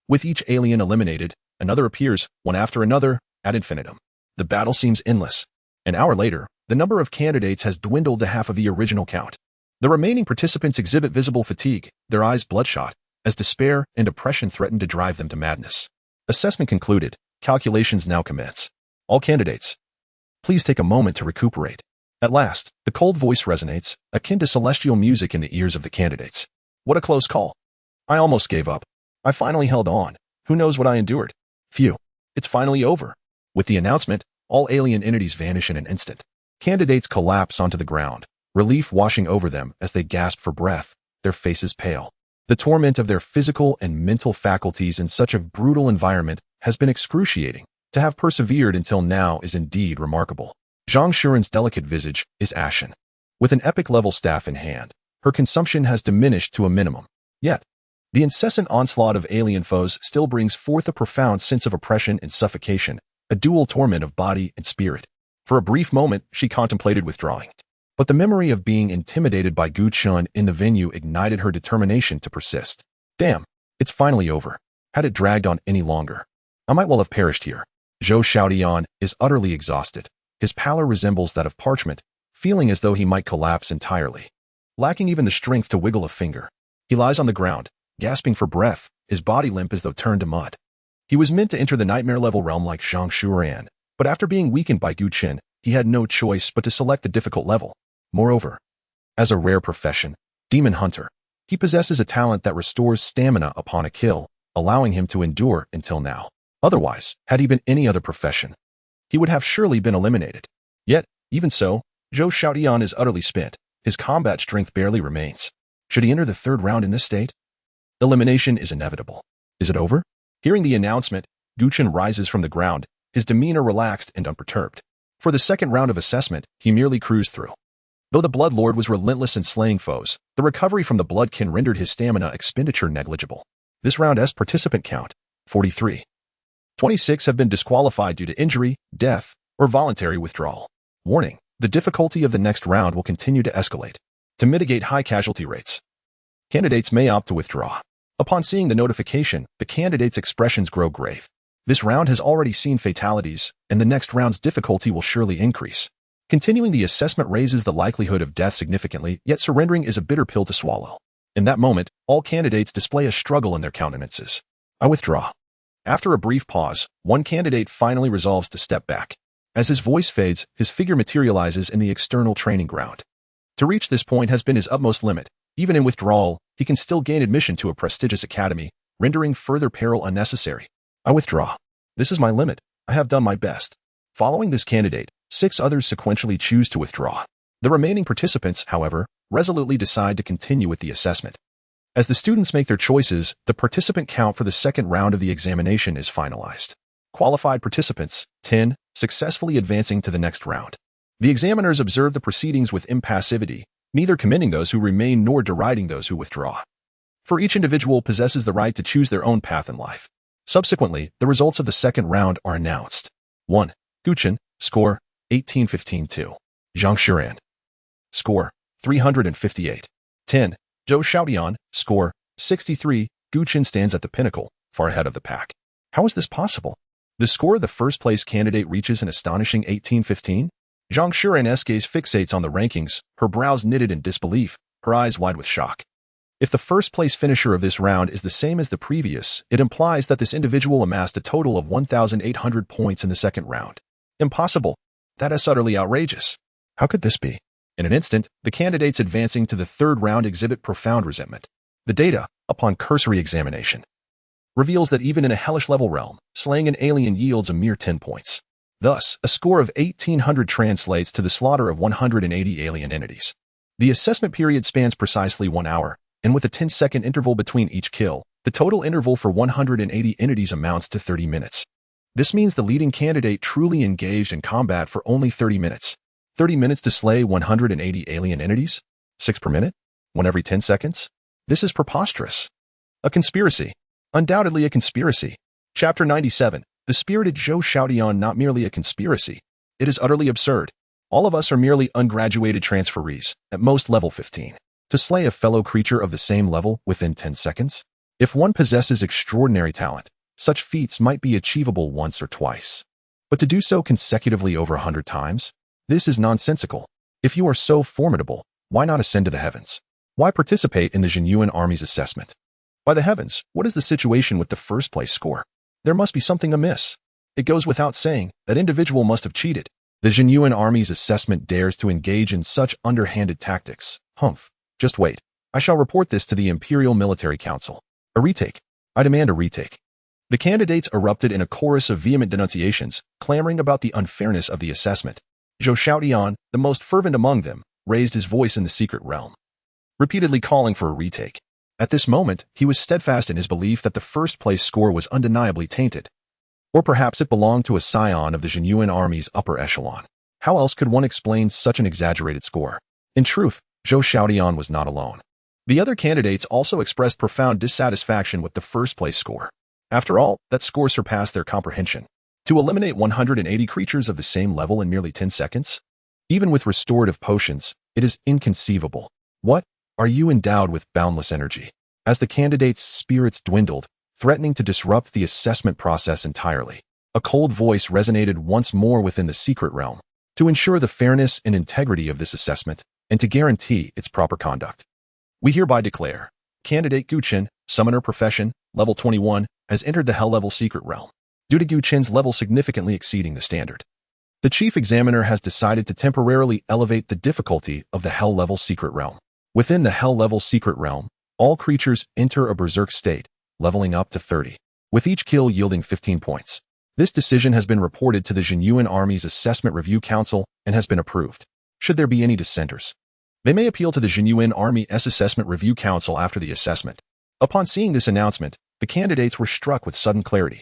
With each alien eliminated, another appears, one after another, ad infinitum. The battle seems endless. An hour later, the number of candidates has dwindled to half of the original count. The remaining participants exhibit visible fatigue, their eyes bloodshot, as despair and depression threaten to drive them to madness. Assessment concluded. calculations now commence. All candidates, please take a moment to recuperate. At last, the cold voice resonates, akin to celestial music in the ears of the candidates. What a close call. I almost gave up. I finally held on. Who knows what I endured? Phew. It's finally over. With the announcement, all alien entities vanish in an instant. Candidates collapse onto the ground, relief washing over them as they gasp for breath, their faces pale. The torment of their physical and mental faculties in such a brutal environment has been excruciating. To have persevered until now is indeed remarkable. Zhang Shuren's delicate visage is ashen. With an epic-level staff in hand, her consumption has diminished to a minimum. Yet, the incessant onslaught of alien foes still brings forth a profound sense of oppression and suffocation, a dual torment of body and spirit. For a brief moment, she contemplated withdrawing. But the memory of being intimidated by Gu Chen in the venue ignited her determination to persist. Damn, it's finally over. Had it dragged on any longer, I might well have perished here. Zhou Xiaodian is utterly exhausted. His pallor resembles that of parchment, feeling as though he might collapse entirely. Lacking even the strength to wiggle a finger, he lies on the ground, gasping for breath, his body limp as though turned to mud. He was meant to enter the nightmare-level realm like Zhang Shuren, but after being weakened by Gu Chen, he had no choice but to select the difficult level. Moreover, as a rare profession, demon hunter, he possesses a talent that restores stamina upon a kill, allowing him to endure until now. Otherwise, had he been any other profession, he would have surely been eliminated. Yet, even so, Zhou Xiaodian is utterly spent. His combat strength barely remains. Should he enter the third round in this state? Elimination is inevitable. Is it over? Hearing the announcement, Gu Chen rises from the ground, his demeanor relaxed and unperturbed. For the second round of assessment, he merely cruised through. Though the Blood Lord was relentless in slaying foes, the recovery from the Bloodkin rendered his stamina expenditure negligible. This round's participant count, 43. 26 have been disqualified due to injury, death, or voluntary withdrawal. Warning, the difficulty of the next round will continue to escalate. To mitigate high casualty rates, candidates may opt to withdraw. Upon seeing the notification, the candidates' expressions grow grave. This round has already seen fatalities, and the next round's difficulty will surely increase. Continuing the assessment raises the likelihood of death significantly, yet surrendering is a bitter pill to swallow. In that moment, all candidates display a struggle in their countenances. I withdraw. After a brief pause, one candidate finally resolves to step back. As his voice fades, his figure materializes in the external training ground. To reach this point has been his utmost limit. Even in withdrawal, he can still gain admission to a prestigious academy, rendering further peril unnecessary. I withdraw. This is my limit. I have done my best. Following this candidate, 6 others sequentially choose to withdraw. The remaining participants, however, resolutely decide to continue with the assessment. As the students make their choices, the participant count for the second round of the examination is finalized. Qualified participants, 10, successfully advancing to the next round. The examiners observe the proceedings with impassivity, neither commending those who remain nor deriding those who withdraw. For each individual possesses the right to choose their own path in life. Subsequently, the results of the second round are announced. 1. Gu Chen, score, 1815-2. Zhang Shuren, score, 358. 10. Zhou Xiaodian, score, 63. Gu Chen stands at the pinnacle, far ahead of the pack. How is this possible? The score of the first-place candidate reaches an astonishing 1815? Zhang Shuren's gaze fixates on the rankings, her brows knitted in disbelief, her eyes wide with shock. If the first-place finisher of this round is the same as the previous, it implies that this individual amassed a total of 1,800 points in the second round. Impossible. That is utterly outrageous. How could this be? In an instant, the candidates advancing to the third round exhibit profound resentment. The data, upon cursory examination, reveals that even in a hellish-level realm, slaying an alien yields a mere 10 points. Thus, a score of 1,800 translates to the slaughter of 180 alien entities. The assessment period spans precisely 1 hour, and with a 10-second interval between each kill, the total interval for 180 entities amounts to 30 minutes. This means the leading candidate truly engaged in combat for only 30 minutes. 30 minutes to slay 180 alien entities? 6 per minute? 1 every 10 seconds? This is preposterous. A conspiracy. Undoubtedly a conspiracy. Chapter 97. The spirited Zhou Xiaodian not merely a conspiracy. It is utterly absurd. All of us are merely ungraduated transferees, at most level 15. To slay a fellow creature of the same level within 10 seconds? If one possesses extraordinary talent, such feats might be achievable once or twice. But to do so consecutively over 100 times? This is nonsensical. If you are so formidable, why not ascend to the heavens? Why participate in the Genuine Army's assessment? By the heavens, what is the situation with the first-place score? There must be something amiss. It goes without saying that individual must have cheated. The Jinyuan army's assessment dares to engage in such underhanded tactics. Humph. Just wait. I shall report this to the Imperial Military Council. A retake. I demand a retake. The candidates erupted in a chorus of vehement denunciations, clamoring about the unfairness of the assessment. Zhou Xiaotian, the most fervent among them, raised his voice in the secret realm, repeatedly calling for a retake. At this moment, he was steadfast in his belief that the first-place score was undeniably tainted. Or perhaps it belonged to a scion of the Jinyuan army's upper echelon. How else could one explain such an exaggerated score? In truth, Zhou Xiaotian was not alone. The other candidates also expressed profound dissatisfaction with the first-place score. After all, that score surpassed their comprehension. To eliminate 180 creatures of the same level in merely 10 seconds? Even with restorative potions, it is inconceivable. What? Are you endowed with boundless energy? As the candidates' spirits dwindled, threatening to disrupt the assessment process entirely, a cold voice resonated once more within the secret realm. To ensure the fairness and integrity of this assessment, and to guarantee its proper conduct, we hereby declare, candidate Gu Chen, summoner profession, level 21, has entered the hell-level secret realm, due to Gu Chen's level significantly exceeding the standard. The chief examiner has decided to temporarily elevate the difficulty of the hell-level secret realm. Within the hell-level secret realm, all creatures enter a berserk state, leveling up to 30, with each kill yielding 15 points. This decision has been reported to the Jinyuan Army's Assessment Review Council and has been approved. Should there be any dissenters, they may appeal to the Jinyuan Army's Assessment Review Council after the assessment. Upon seeing this announcement, the candidates were struck with sudden clarity.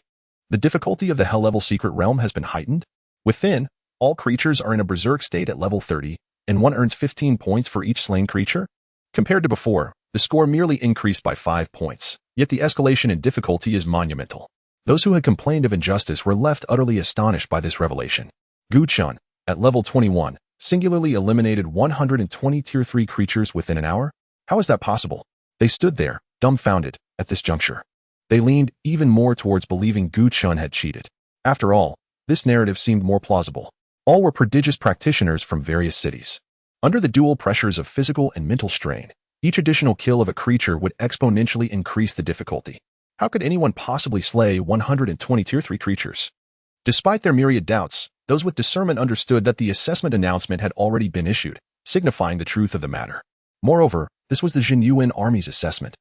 The difficulty of the hell-level secret realm has been heightened. Within, all creatures are in a berserk state at level 30, and one earns 15 points for each slain creature. Compared to before, the score merely increased by 5 points, yet the escalation in difficulty is monumental. Those who had complained of injustice were left utterly astonished by this revelation. Gu Chen, at level 21, singularly eliminated 120 Tier 3 creatures within an hour? How is that possible? They stood there, dumbfounded, at this juncture. They leaned even more towards believing Gu Chen had cheated. After all, this narrative seemed more plausible. All were prodigious practitioners from various cities. Under the dual pressures of physical and mental strain, each additional kill of a creature would exponentially increase the difficulty. How could anyone possibly slay 120 Tier 3 creatures? Despite their myriad doubts, those with discernment understood that the assessment announcement had already been issued, signifying the truth of the matter. Moreover, this was the Jinyuan Army's assessment.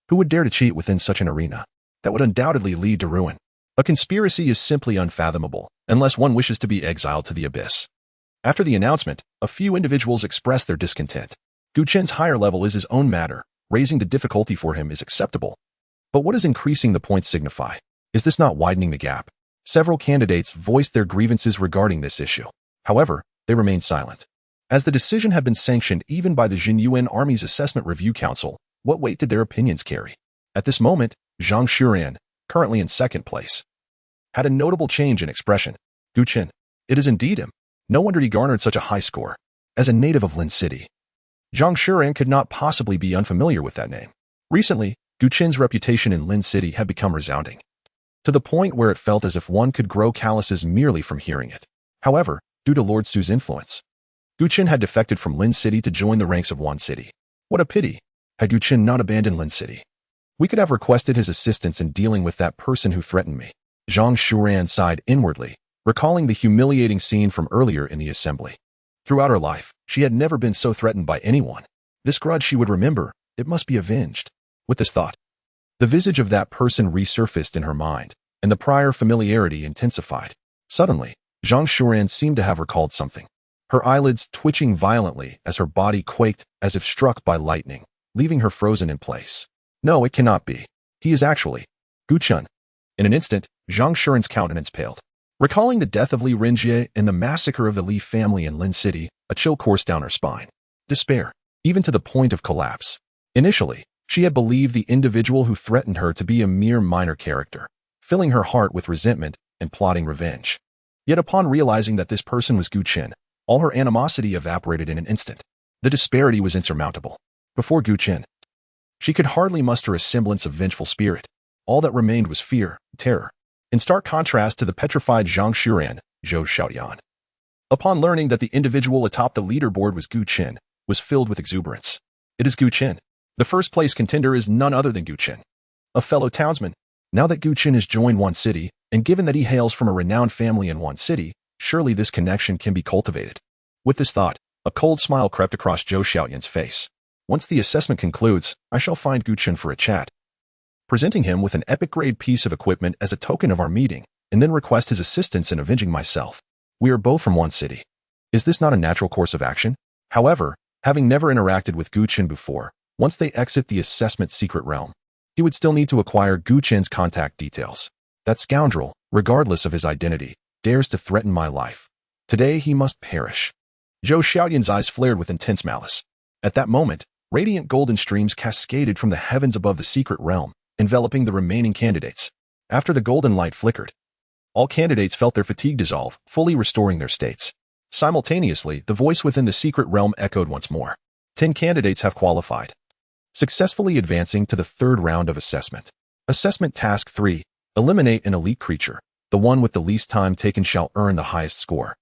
Who would dare to cheat within such an arena? That would undoubtedly lead to ruin. A conspiracy is simply unfathomable, unless one wishes to be exiled to the abyss. After the announcement, a few individuals expressed their discontent. Gu Chen's higher level is his own matter. Raising the difficulty for him is acceptable. But what does increasing the points signify? Is this not widening the gap? Several candidates voiced their grievances regarding this issue. However, they remained silent. As the decision had been sanctioned even by the Jinyuan Army's Assessment Review Council, what weight did their opinions carry? At this moment, Zhang Shuran, currently in second place, had a notable change in expression. Gu Chen. It is indeed him. No wonder he garnered such a high score. As a native of Lin City, Zhang Shuran could not possibly be unfamiliar with that name. Recently, Gu Chen's reputation in Lin City had become resounding, to the point where it felt as if one could grow calluses merely from hearing it. However, due to Lord Su's influence, Gu Chen had defected from Lin City to join the ranks of Wan City. What a pity! Had Gu Chen not abandoned Lin City, we could have requested his assistance in dealing with that person who threatened me. Zhang Shuran sighed inwardly, recalling the humiliating scene from earlier in the assembly. Throughout her life, she had never been so threatened by anyone. This grudge she would remember, it must be avenged. With this thought, the visage of that person resurfaced in her mind, and the prior familiarity intensified. Suddenly, Zhang Shuran seemed to have recalled something, her eyelids twitching violently as her body quaked as if struck by lightning, leaving her frozen in place. No, it cannot be. He is actually Gu Chen. In an instant, Zhang Shuran's countenance paled. Recalling the death of Li Renjie and the massacre of the Li family in Lin City, a chill coursed down her spine. Despair, even to the point of collapse. Initially, she had believed the individual who threatened her to be a mere minor character, filling her heart with resentment and plotting revenge. Yet upon realizing that this person was Gu Chen, all her animosity evaporated in an instant. The disparity was insurmountable. Before Gu Chen, she could hardly muster a semblance of vengeful spirit. All that remained was fear, terror. In stark contrast to the petrified Zhang Shuran, Zhou Xiaotian, upon learning that the individual atop the leaderboard was Gu Chen, was filled with exuberance. It is Gu Chen. The first-place contender is none other than Gu Chen, a fellow townsman. Now that Gu Chen has joined Wan City, and given that he hails from a renowned family in one city, surely this connection can be cultivated. With this thought, a cold smile crept across Zhou Xiaoyan's face. Once the assessment concludes, I shall find Gu Chen for a chat, presenting him with an epic-grade piece of equipment as a token of our meeting, and then request his assistance in avenging myself. We are both from one city. Is this not a natural course of action? However, having never interacted with Gu Chen before, once they exit the assessment secret realm, he would still need to acquire Gu Chen's contact details. That scoundrel, regardless of his identity, dares to threaten my life. Today he must perish. Zhou Xiaoyan's eyes flared with intense malice. At that moment, radiant golden streams cascaded from the heavens above the secret realm, enveloping the remaining candidates. After the golden light flickered, all candidates felt their fatigue dissolve, fully restoring their states. Simultaneously, the voice within the secret realm echoed once more. 10 candidates have qualified, successfully advancing to the third round of assessment. Assessment Task 3. Eliminate an elite creature. The one with the least time taken shall earn the highest score.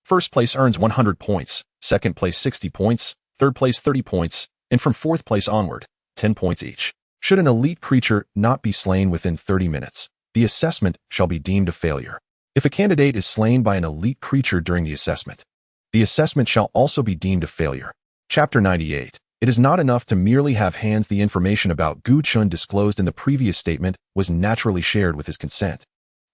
First place earns 100 points, second place 60 points, third place 30 points, and from fourth place onward, 10 points each. Should an elite creature not be slain within 30 minutes, the assessment shall be deemed a failure. If a candidate is slain by an elite creature during the assessment shall also be deemed a failure. Chapter 98. It is not enough to merely have hands. The information about Gu Chen disclosed in the previous statement was naturally shared with his consent.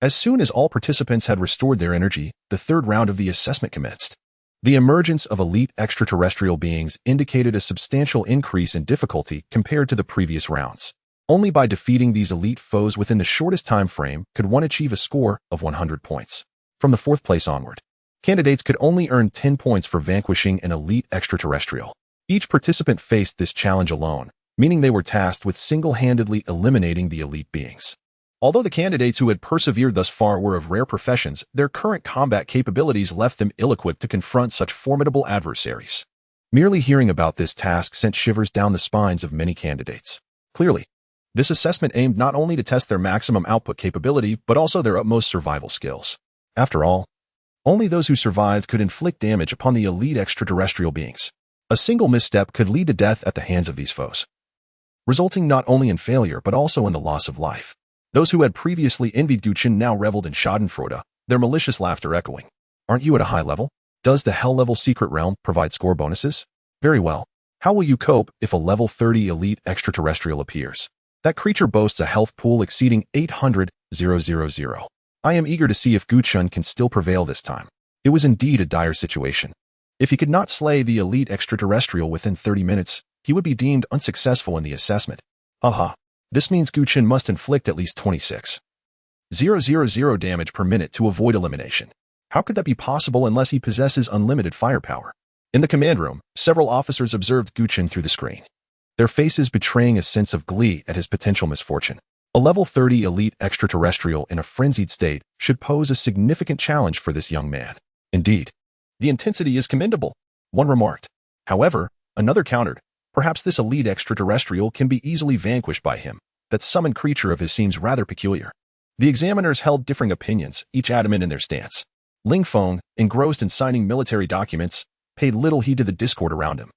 As soon as all participants had restored their energy, the third round of the assessment commenced. The emergence of elite extraterrestrial beings indicated a substantial increase in difficulty compared to the previous rounds. Only by defeating these elite foes within the shortest time frame could one achieve a score of 100 points. From the fourth place onward, candidates could only earn 10 points for vanquishing an elite extraterrestrial. Each participant faced this challenge alone, meaning they were tasked with single-handedly eliminating the elite beings. Although the candidates who had persevered thus far were of rare professions, their current combat capabilities left them ill-equipped to confront such formidable adversaries. Merely hearing about this task sent shivers down the spines of many candidates. Clearly, this assessment aimed not only to test their maximum output capability, but also their utmost survival skills. After all, only those who survived could inflict damage upon the elite extraterrestrial beings. A single misstep could lead to death at the hands of these foes, resulting not only in failure but also in the loss of life. Those who had previously envied Gu Chen now reveled in schadenfreude, their malicious laughter echoing. Aren't you at a high level? Does the hell-level secret realm provide score bonuses? Very well. How will you cope if a level 30 elite extraterrestrial appears? That creature boasts a health pool exceeding 800,000. I am eager to see if Gu Chen can still prevail this time. It was indeed a dire situation. If he could not slay the elite extraterrestrial within 30 minutes, he would be deemed unsuccessful in the assessment. Haha. This means Gu Chen must inflict at least 26,000 damage per minute to avoid elimination. How could that be possible unless he possesses unlimited firepower? In the command room, several officers observed Gu Chen through the screen, their faces betraying a sense of glee at his potential misfortune. A level 30 elite extraterrestrial in a frenzied state should pose a significant challenge for this young man. Indeed, the intensity is commendable, one remarked. However, another countered, perhaps this elite extraterrestrial can be easily vanquished by him. That summoned creature of his seems rather peculiar. The examiners held differing opinions, each adamant in their stance. Ling Feng, engrossed in signing military documents, paid little heed to the discord around him.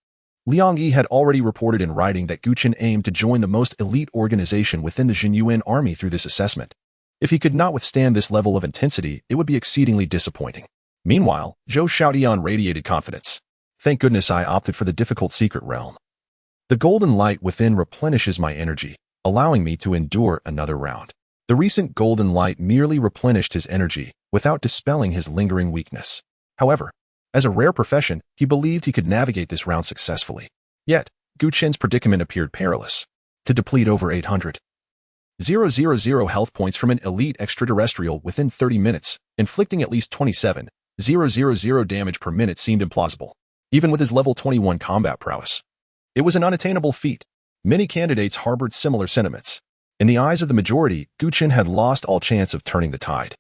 Liang Yi had already reported in writing that Gu Chen aimed to join the most elite organization within the Jinyuan army through this assessment. If he could not withstand this level of intensity, it would be exceedingly disappointing. Meanwhile, Zhou Xiaoyan radiated confidence. Thank goodness I opted for the difficult secret realm. The golden light within replenishes my energy, allowing me to endure another round. The recent golden light merely replenished his energy, without dispelling his lingering weakness. However, as a rare profession, he believed he could navigate this round successfully. Yet, Gu Chen's predicament appeared perilous. To deplete over 800,000 health points from an elite extraterrestrial within 30 minutes, inflicting at least 27,000 damage per minute seemed implausible, even with his level 21 combat prowess. It was an unattainable feat. Many candidates harbored similar sentiments. In the eyes of the majority, Gu Chen had lost all chance of turning the tide,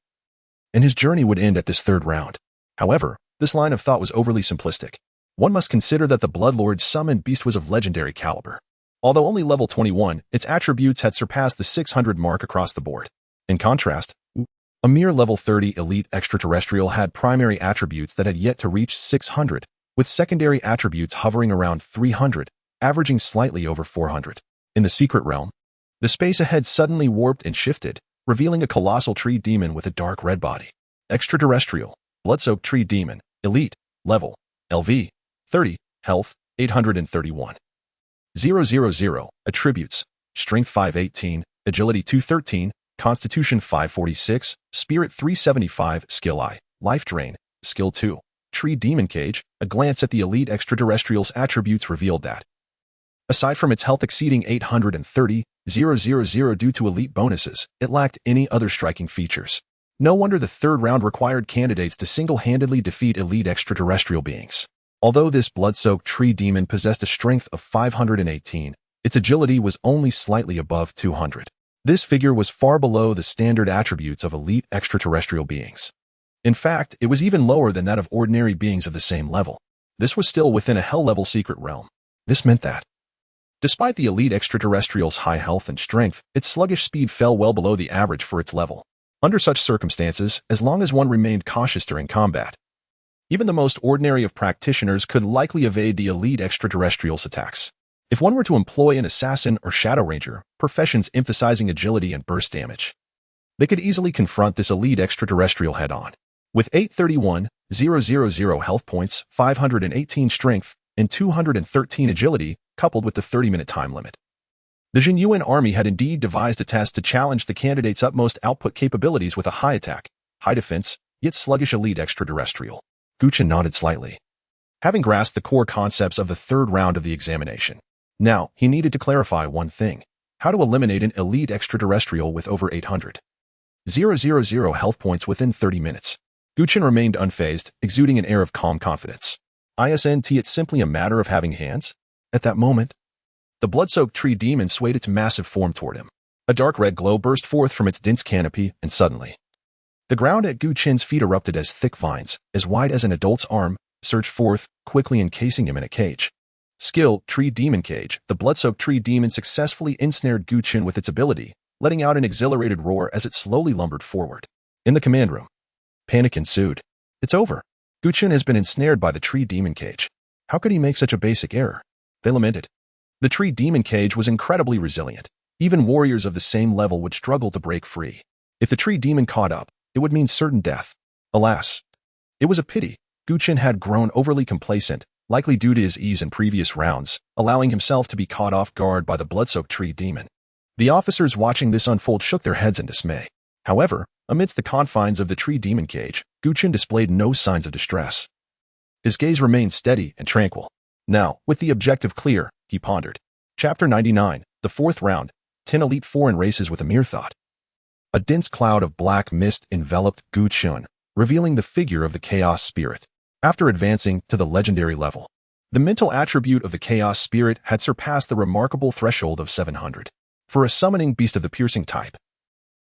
and his journey would end at this third round. However, this line of thought was overly simplistic. One must consider that the Bloodlord's summoned beast was of legendary caliber. Although only level 21, its attributes had surpassed the 600 mark across the board. In contrast, a mere level 30 elite extraterrestrial had primary attributes that had yet to reach 600, with secondary attributes hovering around 300, averaging slightly over 400. In the secret realm, the space ahead suddenly warped and shifted, revealing a colossal tree demon with a dark red body. Extraterrestrial, blood-soaked tree demon, elite, level, LV, 30, health, 831. 000, attributes, strength 518, agility 213, constitution 546, spirit 375, skill I, life drain, skill 2. Tree demon cage. A glance at the elite extraterrestrial's attributes revealed that, aside from its health exceeding 830,000 due to elite bonuses, it lacked any other striking features. No wonder the third round required candidates to single-handedly defeat elite extraterrestrial beings. Although this blood-soaked tree demon possessed a strength of 518, its agility was only slightly above 200. This figure was far below the standard attributes of elite extraterrestrial beings. In fact, it was even lower than that of ordinary beings of the same level. This was still within a hell-level secret realm. This meant that, despite the elite extraterrestrial's high health and strength, its sluggish speed fell well below the average for its level. Under such circumstances, as long as one remained cautious during combat, even the most ordinary of practitioners could likely evade the elite extraterrestrial's attacks. If one were to employ an assassin or shadow ranger, professions emphasizing agility and burst damage, they could easily confront this elite extraterrestrial head-on. With 831,000 health points, 518 strength, and 213 agility, coupled with the 30-minute time limit, the Jinyuan army had indeed devised a test to challenge the candidate's utmost output capabilities with a high attack, high defense, yet sluggish elite extraterrestrial. Chen nodded slightly, having grasped the core concepts of the third round of the examination. Now, he needed to clarify one thing: how to eliminate an elite extraterrestrial with over 800,000 health points within 30 minutes. Chen remained unfazed, exuding an air of calm confidence. Isn't it simply a matter of having hands? At that moment, the blood-soaked tree demon swayed its massive form toward him. A dark red glow burst forth from its dense canopy, and suddenly, the ground at Chen's feet erupted as thick vines, as wide as an adult's arm, surged forth, quickly encasing him in a cage. Skill, tree demon cage. The blood-soaked tree demon successfully ensnared Chen with its ability, letting out an exhilarated roar as it slowly lumbered forward. In the command room, panic ensued. It's over. Chen has been ensnared by the tree demon cage. How could he make such a basic error? They lamented. The tree demon cage was incredibly resilient. Even warriors of the same level would struggle to break free. If the tree demon caught up, it would mean certain death. Alas, it was a pity. Chen had grown overly complacent, likely due to his ease in previous rounds, allowing himself to be caught off guard by the blood-soaked tree demon. The officers watching this unfold shook their heads in dismay. However, amidst the confines of the tree demon cage, Chen displayed no signs of distress. His gaze remained steady and tranquil. Now, with the objective clear, he pondered. Chapter 99, the fourth round, 10 elite foreign races with a mere thought. A dense cloud of black mist enveloped Chen, revealing the figure of the Chaos Spirit. After advancing to the legendary level, the mental attribute of the Chaos Spirit had surpassed the remarkable threshold of 700. For a summoning beast of the piercing type,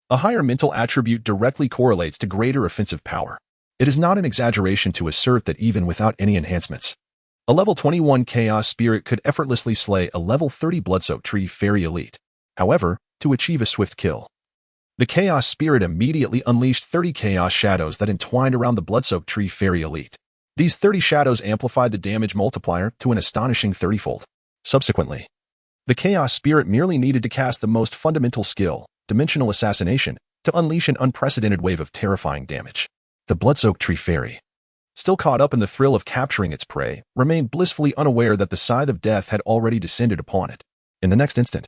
a higher mental attribute directly correlates to greater offensive power. It is not an exaggeration to assert that even without any enhancements, a level 21 Chaos Spirit could effortlessly slay a level 30 blood-soaked tree fairy elite. However, to achieve a swift kill, the Chaos Spirit immediately unleashed 30 Chaos Shadows that entwined around the blood-soaked tree fairy elite. These 30 shadows amplified the damage multiplier to an astonishing 30-fold. Subsequently, the Chaos Spirit merely needed to cast the most fundamental skill, Dimensional Assassination, to unleash an unprecedented wave of terrifying damage. The blood-soaked tree fairy, still caught up in the thrill of capturing its prey, remained blissfully unaware that the scythe of death had already descended upon it. In the next instant,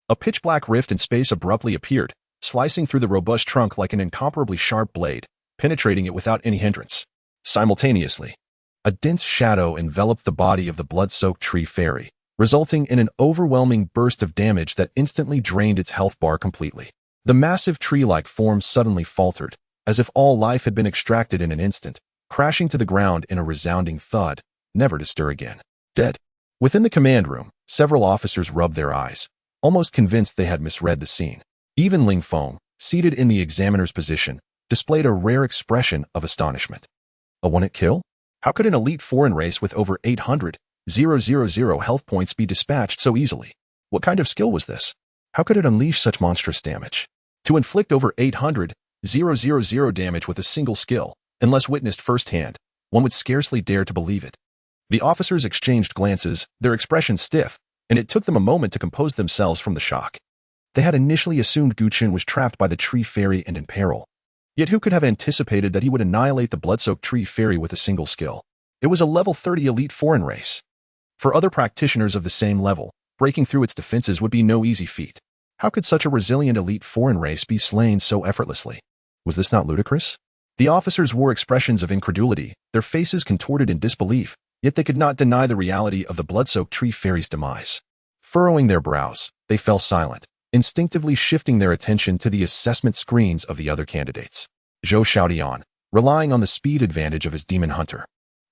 a pitch-black rift in space abruptly appeared, slicing through the robust trunk like an incomparably sharp blade, penetrating it without any hindrance. Simultaneously, a dense shadow enveloped the body of the blood-soaked tree fairy, resulting in an overwhelming burst of damage that instantly drained its health bar completely. The massive tree-like form suddenly faltered, as if all life had been extracted in an instant, crashing to the ground in a resounding thud, never to stir again. Dead. Within the command room, several officers rubbed their eyes, almost convinced they had misread the scene. Even Ling Feng, seated in the examiner's position, displayed a rare expression of astonishment. A one-hit kill? How could an elite foreign race with over 800,000 health points be dispatched so easily? What kind of skill was this? How could it unleash such monstrous damage? To inflict over 800,000 damage with a single skill, unless witnessed firsthand, one would scarcely dare to believe it. The officers exchanged glances, their expressions stiff, and it took them a moment to compose themselves from the shock. They had initially assumed Chen was trapped by the tree fairy and in peril. Yet who could have anticipated that he would annihilate the blood-soaked tree fairy with a single skill? It was a level 30 elite foreign race. For other practitioners of the same level, breaking through its defenses would be no easy feat. How could such a resilient elite foreign race be slain so effortlessly? Was this not ludicrous? The officers wore expressions of incredulity, their faces contorted in disbelief, yet they could not deny the reality of the blood-soaked tree fairy's demise. Furrowing their brows, they fell silent, instinctively shifting their attention to the assessment screens of the other candidates. Zhou Xiaotian, relying on the speed advantage of his demon hunter,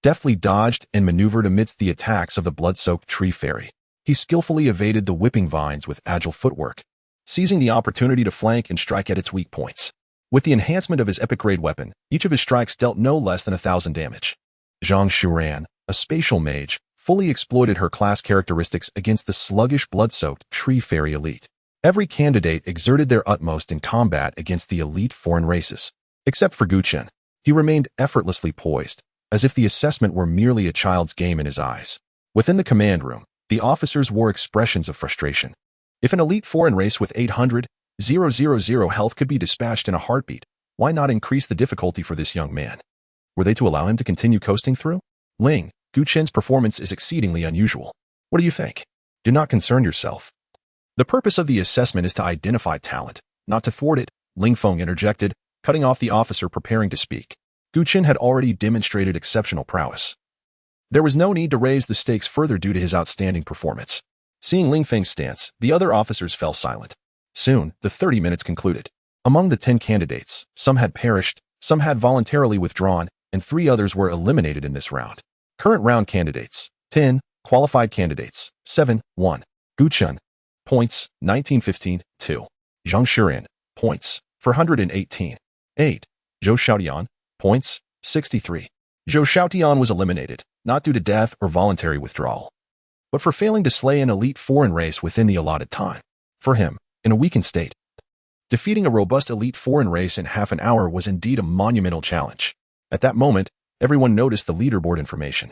deftly dodged and maneuvered amidst the attacks of the blood-soaked tree fairy. He skillfully evaded the whipping vines with agile footwork, seizing the opportunity to flank and strike at its weak points. With the enhancement of his epic-grade weapon, each of his strikes dealt no less than 1,000 damage. Zhang Shuran, a spatial mage, fully exploited her class characteristics against the sluggish blood-soaked tree fairy elite. Every candidate exerted their utmost in combat against the elite foreign races. Except for Chen. He remained effortlessly poised, as if the assessment were merely a child's game in his eyes. Within the command room, the officers wore expressions of frustration. If an elite foreign race with 800,000 health could be dispatched in a heartbeat, why not increase the difficulty for this young man? Were they to allow him to continue coasting through? Ling, Chen's performance is exceedingly unusual. What do you think? Do not concern yourself. The purpose of the assessment is to identify talent, not to thwart it, Ling Feng interjected, cutting off the officer preparing to speak. Chen had already demonstrated exceptional prowess. There was no need to raise the stakes further due to his outstanding performance. Seeing Ling Feng's stance, the other officers fell silent. Soon, the 30 minutes concluded. Among the 10 candidates, some had perished, some had voluntarily withdrawn, and 3 others were eliminated in this round. Current round candidates: 10, qualified candidates: 7, 1. Chen, points, 1915, 2. Zhang Shuran, points, 418, 8. Zhou Xiaotian, points, 63. Zhou Xiaotian was eliminated, not due to death or voluntary withdrawal, but for failing to slay an elite foreign race within the allotted time. For him, in a weakened state, defeating a robust elite foreign race in half an hour was indeed a monumental challenge. At that moment, everyone noticed the leaderboard information.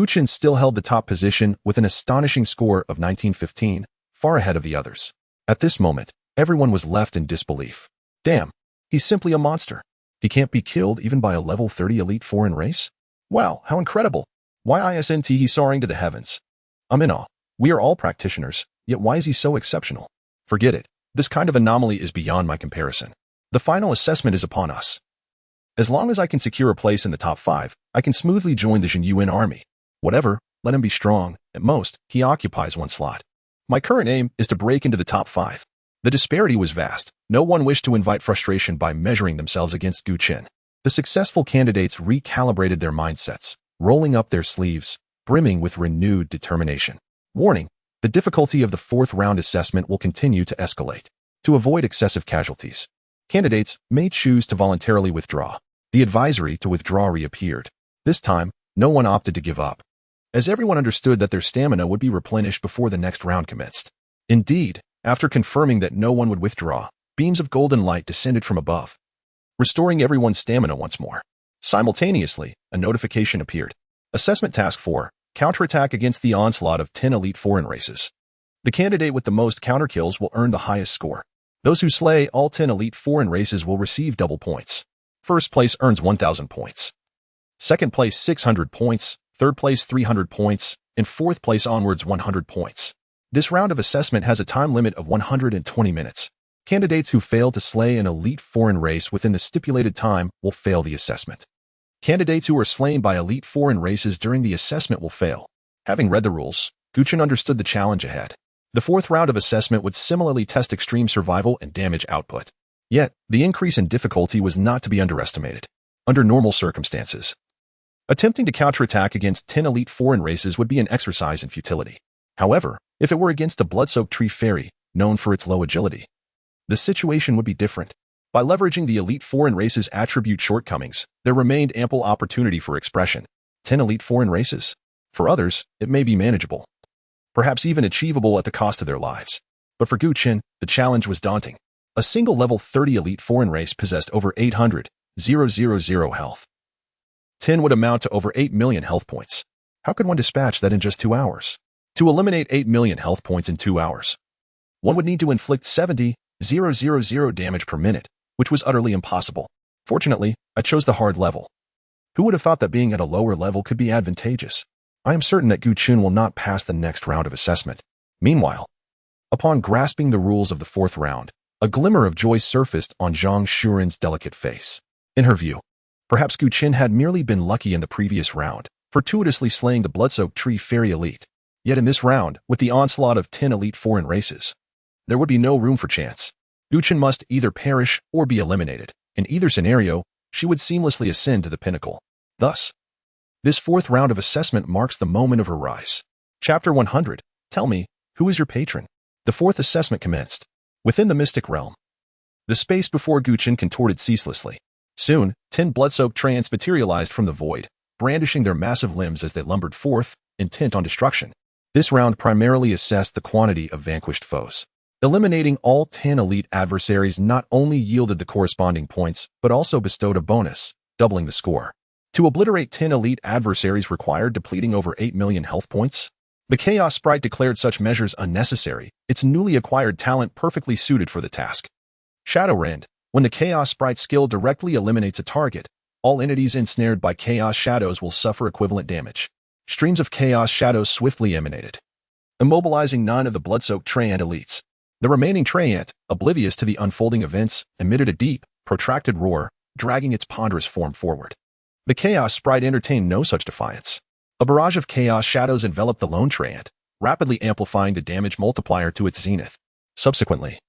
Chen still held the top position with an astonishing score of 1915, far ahead of the others. At this moment, everyone was left in disbelief. Damn, he's simply a monster. He can't be killed even by a level 30 elite foreign race? Wow, how incredible. Why isn't he soaring to the heavens? I'm in awe. We are all practitioners, yet why is he so exceptional? Forget it. This kind of anomaly is beyond my comparison. The final assessment is upon us. As long as I can secure a place in the top 5, I can smoothly join the Yuan army. Whatever, let him be strong. At most, he occupies 1 slot. My current aim is to break into the top 5. The disparity was vast. No one wished to invite frustration by measuring themselves against Chen. The successful candidates recalibrated their mindsets, rolling up their sleeves, brimming with renewed determination. Warning: the difficulty of the 4th round assessment will continue to escalate. To avoid excessive casualties, candidates may choose to voluntarily withdraw. The advisory to withdraw reappeared. This time, no one opted to give up, as everyone understood that their stamina would be replenished before the next round commenced. Indeed, after confirming that no one would withdraw, beams of golden light descended from above, restoring everyone's stamina once more. Simultaneously, a notification appeared. Assessment Task 4, counterattack against the onslaught of 10 elite foreign races. The candidate with the most counterkills will earn the highest score. Those who slay all 10 elite foreign races will receive double points. First place earns 1,000 points. Second place 600 points, third place 300 points, and fourth place onwards 100 points. This round of assessment has a time limit of 120 minutes. Candidates who fail to slay an elite foreign race within the stipulated time will fail the assessment. Candidates who are slain by elite foreign races during the assessment will fail. Having read the rules, Chen understood the challenge ahead. The 4th round of assessment would similarly test extreme survival and damage output. Yet, the increase in difficulty was not to be underestimated. Under normal circumstances, attempting to counterattack against 10 elite foreign races would be an exercise in futility. However, if it were against a blood-soaked tree fairy, known for its low agility, the situation would be different. By leveraging the elite foreign race's attribute shortcomings, there remained ample opportunity for expression. 10 elite foreign races. For others, it may be manageable, perhaps even achievable at the cost of their lives. But for Chen, the challenge was daunting. A single level 30 elite foreign race possessed over 800,000 health. 10 would amount to over 8 million health points. How could one dispatch that in just 2 hours? To eliminate 8 million health points in 2 hours, one would need to inflict 70,000 damage per minute, which was utterly impossible. Fortunately, I chose the hard level. Who would have thought that being at a lower level could be advantageous? I am certain that Gu Chen will not pass the next round of assessment. Meanwhile, upon grasping the rules of the fourth round, a glimmer of joy surfaced on Zhang Shuren's delicate face. In her view, perhaps Gu Chen had merely been lucky in the previous round, fortuitously slaying the blood-soaked tree fairy elite. Yet in this round, with the onslaught of 10 elite foreign races, there would be no room for chance. Gu Chen must either perish or be eliminated. In either scenario, she would seamlessly ascend to the pinnacle. Thus, this fourth round of assessment marks the moment of her rise. Chapter 100. Tell me, who is your patron? The fourth assessment commenced. Within the mystic realm, the space before Gu Chen contorted ceaselessly. Soon, 10 blood-soaked treants materialized from the void, brandishing their massive limbs as they lumbered forth, intent on destruction. This round primarily assessed the quantity of vanquished foes. Eliminating all 10 elite adversaries not only yielded the corresponding points, but also bestowed a bonus, doubling the score. To obliterate 10 elite adversaries required depleting over 8 million health points. The Chaos Sprite declared such measures unnecessary, its newly acquired talent perfectly suited for the task. Shadow Rend. When the Chaos Sprite skill directly eliminates a target, all entities ensnared by Chaos Shadows will suffer equivalent damage. Streams of Chaos Shadows swiftly emanated, immobilizing 9 of the blood-soaked treant elites. The remaining treant, oblivious to the unfolding events, emitted a deep, protracted roar, dragging its ponderous form forward. The Chaos Sprite entertained no such defiance. A barrage of Chaos Shadows enveloped the lone treant, rapidly amplifying the damage multiplier to its zenith. Subsequently,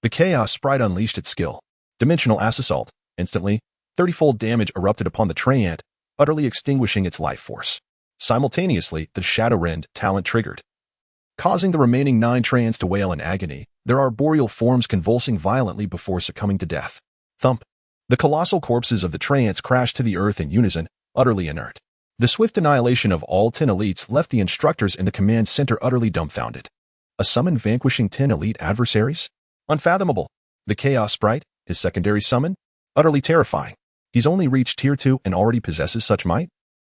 the Chaos Sprite unleashed its skill, Dimensional Ass Assault. Instantly, 30-fold damage erupted upon the treant, utterly extinguishing its life force. Simultaneously, the Shadow Rend talent triggered, causing the remaining 9 treants to wail in agony, their arboreal forms convulsing violently before succumbing to death. Thump. The colossal corpses of the treants crashed to the earth in unison, utterly inert. The swift annihilation of all 10 elites left the instructors in the command center utterly dumbfounded. A summon vanquishing 10 elite adversaries? Unfathomable. The Chaos Sprite, his secondary summon? Utterly terrifying. He's only reached Tier 2 and already possesses such might?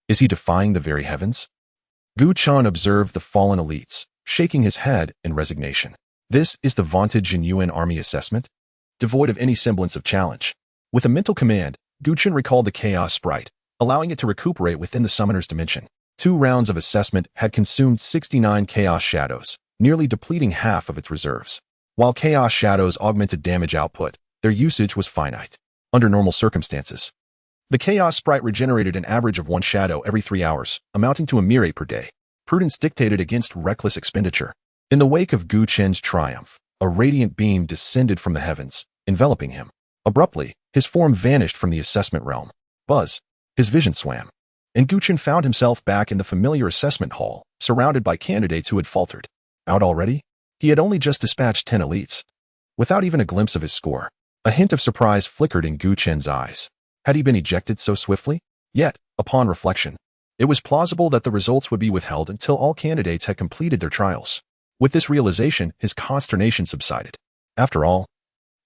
Is he defying the very heavens? Gu Chen observed the fallen elites, shaking his head in resignation. This is the vaunted Jinyuan army assessment? Devoid of any semblance of challenge. With a mental command, Gu Chen recalled the Chaos Sprite, allowing it to recuperate within the summoner's dimension. 2 rounds of assessment had consumed 69 Chaos Shadows, nearly depleting half of its reserves. While Chaos Shadows augmented damage output, their usage was finite. Under normal circumstances, the Chaos Sprite regenerated an average of 1 shadow every 3 hours, amounting to a mere 8 per day. Prudence dictated against reckless expenditure. In the wake of Gu Chen's triumph, a radiant beam descended from the heavens, enveloping him. Abruptly, his form vanished from the assessment realm. Buzz. His vision swam, and Gu Chen found himself back in the familiar assessment hall, surrounded by candidates who had faltered. Out already? He had only just dispatched 10 elites. Without even a glimpse of his score, a hint of surprise flickered in Gu Chen's eyes. Had he been ejected so swiftly? Yet, upon reflection, it was plausible that the results would be withheld until all candidates had completed their trials. With this realization, his consternation subsided. After all,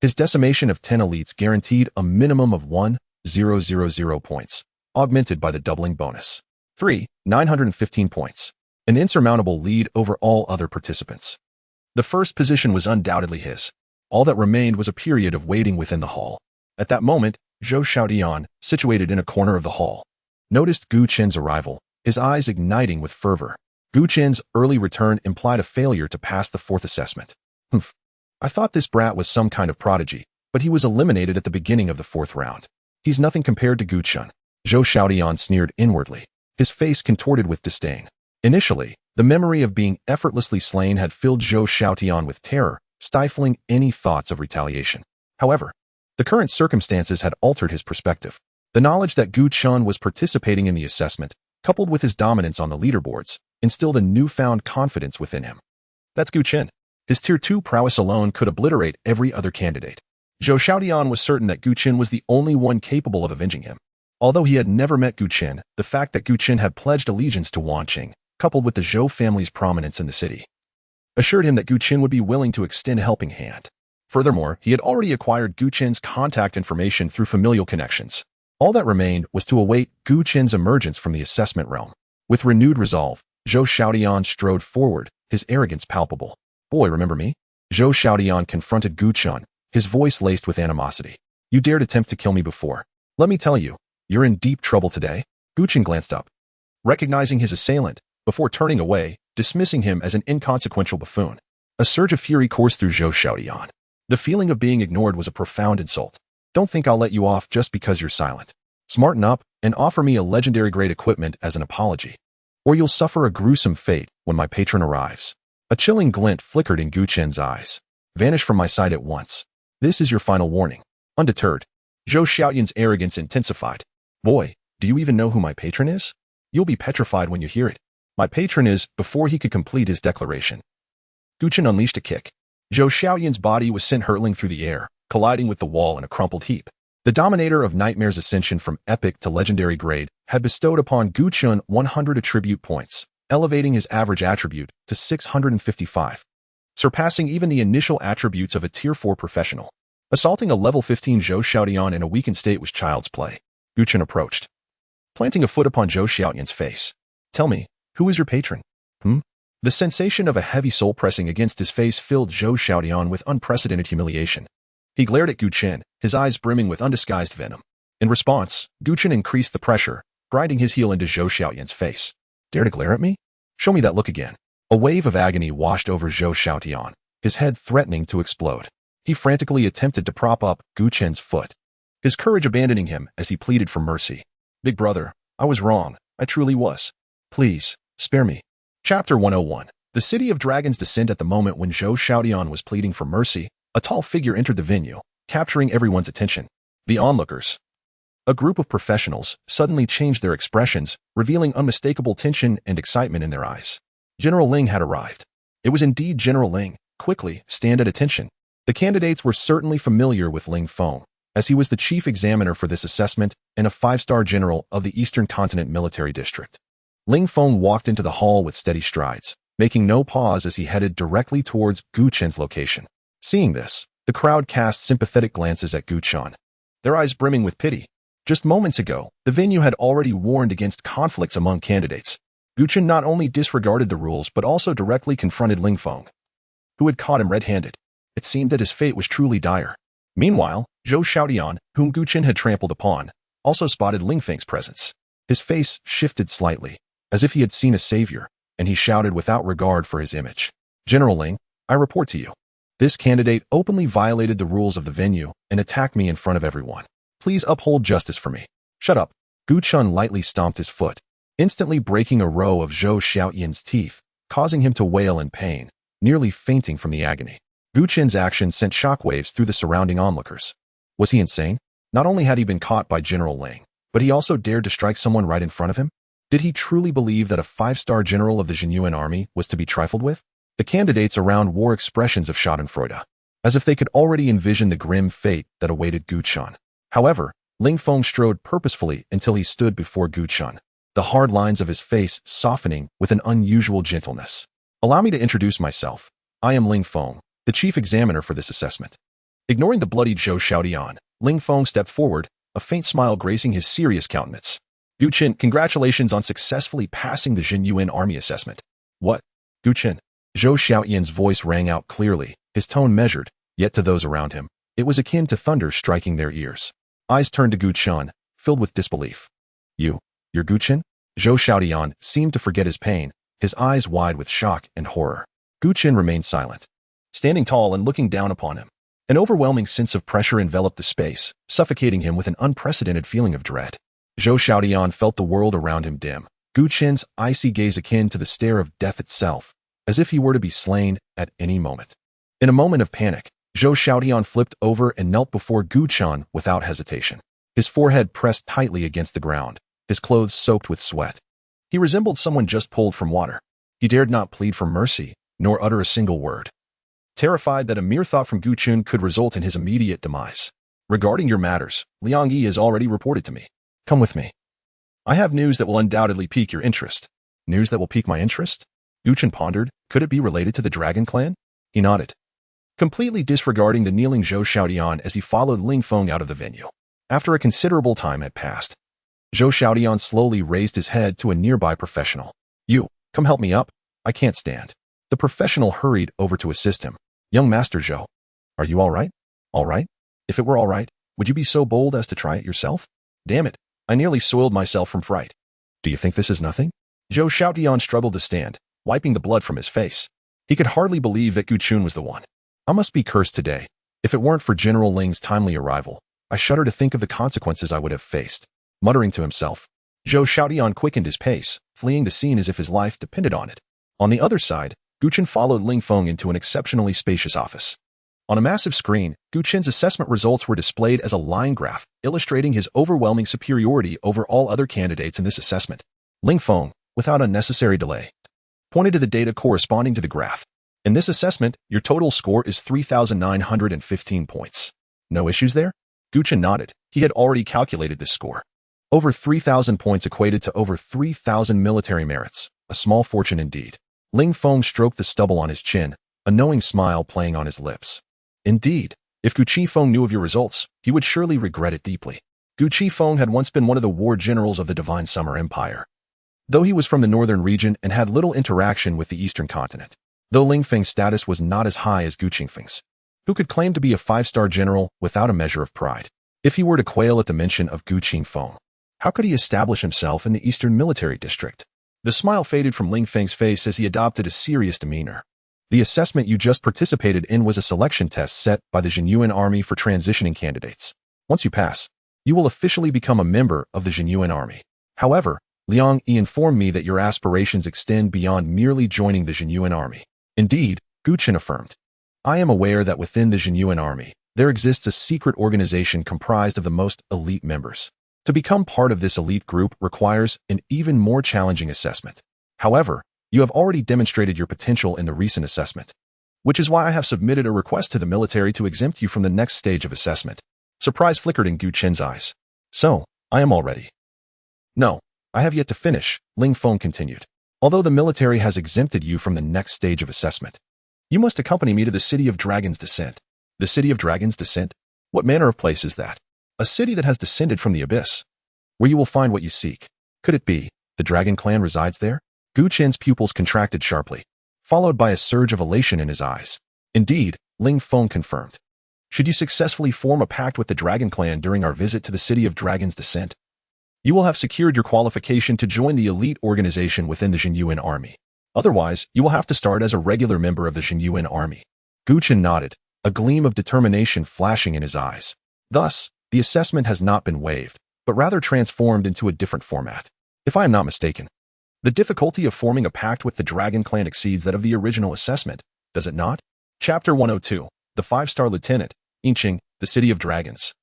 his decimation of 10 elites guaranteed a minimum of 1,000 points, augmented by the doubling bonus. 915 points. An insurmountable lead over all other participants. The first position was undoubtedly his. All that remained was a period of waiting within the hall. At that moment, Zhou Xiaodian, situated in a corner of the hall, noticed Gu Chen's arrival, his eyes igniting with fervor. Gu Chen's early return implied a failure to pass the fourth assessment. Humph. I thought this brat was some kind of prodigy, but he was eliminated at the beginning of the 4th round. He's nothing compared to Gu Chen. Zhou Xiaodian sneered inwardly, his face contorted with disdain. Initially, the memory of being effortlessly slain had filled Zhou Xiaodian with terror, stifling any thoughts of retaliation. However, the current circumstances had altered his perspective. The knowledge that Gu Chen was participating in the assessment, coupled with his dominance on the leaderboards, instilled a newfound confidence within him. That's Gu Chen. His Tier 2 prowess alone could obliterate every other candidate. Zhou Xiaodian was certain that Gu Chen was the only one capable of avenging him. Although he had never met Gu Chen, the fact that Gu Chen had pledged allegiance to Wanqing, coupled with the Zhou family's prominence in the city, assured him that Gu Chen would be willing to extend a helping hand. Furthermore, he had already acquired Gu Chen's contact information through familial connections. All that remained was to await Gu Chen's emergence from the assessment realm. With renewed resolve, Zhou Xiaodian strode forward, his arrogance palpable. Boy, remember me? Zhou Xiaodian confronted Gu Chen, his voice laced with animosity. You dared attempt to kill me before. Let me tell you, you're in deep trouble today. Gu Chen glanced up, recognizing his assailant, before turning away, dismissing him as an inconsequential buffoon. A surge of fury coursed through Zhou Xiaodian. The feeling of being ignored was a profound insult. Don't think I'll let you off just because you're silent. Smarten up and offer me a legendary-grade equipment as an apology, or you'll suffer a gruesome fate when my patron arrives. A chilling glint flickered in Gu Chen's eyes. Vanish from my sight at once. This is your final warning. Undeterred, Zhou Xiaodian's arrogance intensified. Boy, do you even know who my patron is? You'll be petrified when you hear it. My patron is, before he could complete his declaration. Gu Chen unleashed a kick. Zhou Xiaodian's body was sent hurtling through the air, colliding with the wall in a crumpled heap. The Dominator of Nightmare's ascension from epic to legendary grade had bestowed upon Gu Chen 100 attribute points, elevating his average attribute to 655, surpassing even the initial attributes of a Tier 4 professional. Assaulting a level 15 Zhou Xiaodian in a weakened state was child's play. Gu Chen approached, planting a foot upon Zhou Xiaodian's face. Tell me, who is your patron? The sensation of a heavy soul pressing against his face filled Zhou Xiaodian with unprecedented humiliation. He glared at Gu Chen, his eyes brimming with undisguised venom. In response, Gu Chen increased the pressure, grinding his heel into Zhou Xiaodian's face. Dare to glare at me? Show me that look again. A wave of agony washed over Zhou Xiaodian, his head threatening to explode. He frantically attempted to prop up Gu Chen's foot, his courage abandoning him as he pleaded for mercy. Big brother, I was wrong. I truly was. Please, spare me. Chapter 101. The City of Dragons descend. At the moment when Zhou Xiaodian was pleading for mercy, a tall figure entered the venue, capturing everyone's attention. The onlookers, a group of professionals, suddenly changed their expressions, revealing unmistakable tension and excitement in their eyes. General Ling had arrived. It was indeed General Ling. Quickly, stand at attention. The candidates were certainly familiar with Ling Feng, as he was the chief examiner for this assessment and a 5-star general of the Eastern Continent Military District. Ling Feng walked into the hall with steady strides, making no pause as he headed directly towards Gu Chen's location. Seeing this, the crowd cast sympathetic glances at Gu Chen, their eyes brimming with pity. Just moments ago, the venue had already warned against conflicts among candidates. Gu Chen not only disregarded the rules but also directly confronted Ling Feng, who had caught him red-handed. It seemed that his fate was truly dire. Meanwhile, Zhou Xiaodian, whom Gu Chen had trampled upon, also spotted Ling Feng's presence. His face shifted slightly, as if he had seen a savior, and he shouted without regard for his image. General Ling, I report to you. This candidate openly violated the rules of the venue and attacked me in front of everyone. Please uphold justice for me. Shut up. Gu Chen lightly stomped his foot, instantly breaking a row of Zhou Xiaodian's teeth, causing him to wail in pain, nearly fainting from the agony. Gu Chen's action sent shockwaves through the surrounding onlookers. Was he insane? Not only had he been caught by General Ling, but he also dared to strike someone right in front of him? Did he truly believe that a 5-star general of the Jinyuan army was to be trifled with? The candidates around wore expressions of schadenfreude, as if they could already envision the grim fate that awaited Gu Chen. However, Ling Feng strode purposefully until he stood before Gu Chen, the hard lines of his face softening with an unusual gentleness. Allow me to introduce myself. I am Ling Feng, the chief examiner for this assessment. Ignoring the bloodied Zhou Xiaodian, Ling Feng stepped forward, a faint smile gracing his serious countenance. Gu Chen, congratulations on successfully passing the Jinyuan army assessment. What? Gu Chen. Zhou Xiaodian's voice rang out clearly, his tone measured, yet to those around him, it was akin to thunder striking their ears. Eyes turned to Gu Chen, filled with disbelief. You're Gu Chen? Zhou Xiaodian seemed to forget his pain, his eyes wide with shock and horror. Gu Chen remained silent, standing tall and looking down upon him. An overwhelming sense of pressure enveloped the space, suffocating him with an unprecedented feeling of dread. Zhou Xiaodian felt the world around him dim, Gu Chen's icy gaze akin to the stare of death itself, as if he were to be slain at any moment. In a moment of panic, Zhou Xiaodian flipped over and knelt before Gu Chen without hesitation. His forehead pressed tightly against the ground, his clothes soaked with sweat. He resembled someone just pulled from water. He dared not plead for mercy, nor utter a single word, terrified that a mere thought from Gu Chen could result in his immediate demise. Regarding your matters, Liang Yi has already reported to me. Come with me. I have news that will undoubtedly pique your interest. News that will pique my interest? Gu Chen pondered. Could it be related to the Dragon Clan? He nodded, completely disregarding the kneeling Zhou Xiaodian as he followed Ling Feng out of the venue. After a considerable time had passed, Zhou Xiaodian slowly raised his head to a nearby professional. You, come help me up. I can't stand. The professional hurried over to assist him. Young Master Zhou, are you all right? All right? If it were all right, would you be so bold as to try it yourself? Damn it, I nearly soiled myself from fright. Do you think this is nothing? Zhou Xiaotian struggled to stand, wiping the blood from his face. He could hardly believe that Gu Chun was the one. I must be cursed today. If it weren't for General Ling's timely arrival, I shudder to think of the consequences I would have faced. Muttering to himself, Zhou Xiaotian quickened his pace, fleeing the scene as if his life depended on it. On the other side, Gu Chun followed Ling Feng into an exceptionally spacious office. On a massive screen, Gu Chen's assessment results were displayed as a line graph, illustrating his overwhelming superiority over all other candidates in this assessment. Ling Feng, without unnecessary delay, pointed to the data corresponding to the graph. In this assessment, your total score is 3,915 points. No issues there? Gu Chen nodded. He had already calculated this score. Over 3,000 points equated to over 3,000 military merits, a small fortune indeed. Ling Feng stroked the stubble on his chin, a knowing smile playing on his lips. Indeed, if Gu Qifeng knew of your results, he would surely regret it deeply. Gu Qifeng had once been one of the war generals of the Divine Summer Empire, though he was from the northern region and had little interaction with the eastern continent. Though Ling Feng's status was not as high as Gu Qifeng's, who could claim to be a 5-star general without a measure of pride. If he were to quail at the mention of Gu Qifeng, how could he establish himself in the Eastern Military District? The smile faded from Ling Feng's face as he adopted a serious demeanor. The assessment you just participated in was a selection test set by the Jinyuan Army for transitioning candidates. Once you pass, you will officially become a member of the Jinyuan Army. However, Liang Yi informed me that your aspirations extend beyond merely joining the Jinyuan Army. Indeed, Gu Chen affirmed. I am aware that within the Jinyuan Army, there exists a secret organization comprised of the most elite members. To become part of this elite group requires an even more challenging assessment. However, you have already demonstrated your potential in the recent assessment, which is why I have submitted a request to the military to exempt you from the next stage of assessment. Surprise flickered in Gu Chen's eyes. So, I am all ready. No, I have yet to finish, Ling Feng continued. Although the military has exempted you from the next stage of assessment, you must accompany me to the city of Dragon's Descent. The city of Dragon's Descent? What manner of place is that? A city that has descended from the abyss, where you will find what you seek. Could it be the dragon clan resides there? Gu Chen's pupils contracted sharply, followed by a surge of elation in his eyes. Indeed, Ling Feng confirmed. Should you successfully form a pact with the dragon clan during our visit to the city of Dragon's Descent, you will have secured your qualification to join the elite organization within the Jinyuan Army. Otherwise, you will have to start as a regular member of the Jinyuan Army. Gu Chen nodded, a gleam of determination flashing in his eyes. Thus, the assessment has not been waived, but rather transformed into a different format. If I am not mistaken, the difficulty of forming a pact with the Dragon Clan exceeds that of the original assessment, does it not? Chapter 102, the 5-star lieutenant, Inqing, the City of Dragons,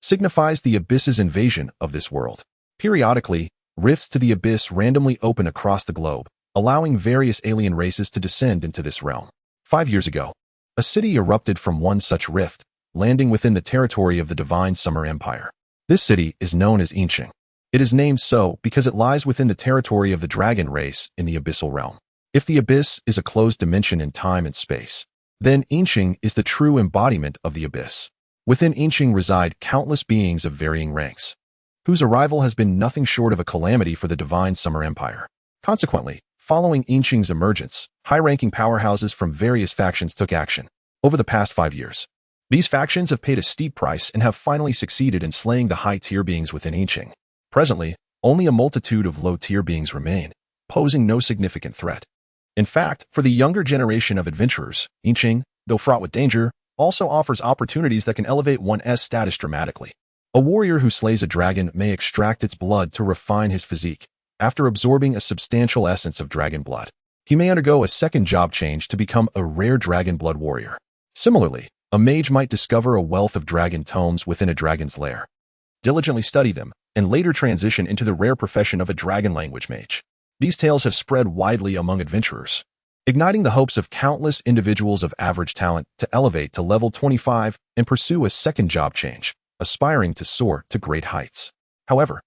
signifies the abyss's invasion of this world. Periodically, rifts to the abyss randomly open across the globe, allowing various alien races to descend into this realm. 5 years ago, a city erupted from one such rift, landing within the territory of the Divine Summer Empire. This city is known as Inqing. It is named so because it lies within the territory of the dragon race in the abyssal realm. If the abyss is a closed dimension in time and space, then Inqing is the true embodiment of the abyss. Within Inqing reside countless beings of varying ranks, whose arrival has been nothing short of a calamity for the Divine Summer Empire. Consequently, following Inqing's emergence, high-ranking powerhouses from various factions took action. Over the past 5 years, these factions have paid a steep price and have finally succeeded in slaying the high-tier beings within Inqing. Presently, only a multitude of low-tier beings remain, posing no significant threat. In fact, for the younger generation of adventurers, Inqing, though fraught with danger, also offers opportunities that can elevate one's status dramatically. A warrior who slays a dragon may extract its blood to refine his physique. After absorbing a substantial essence of dragon blood, he may undergo a second job change to become a rare dragon blood warrior. Similarly, a mage might discover a wealth of dragon tomes within a dragon's lair, diligently study them, and later transition into the rare profession of a dragon language mage. These tales have spread widely among adventurers, igniting the hopes of countless individuals of average talent to elevate to level 25 and pursue a second job change, aspiring to soar to great heights. However,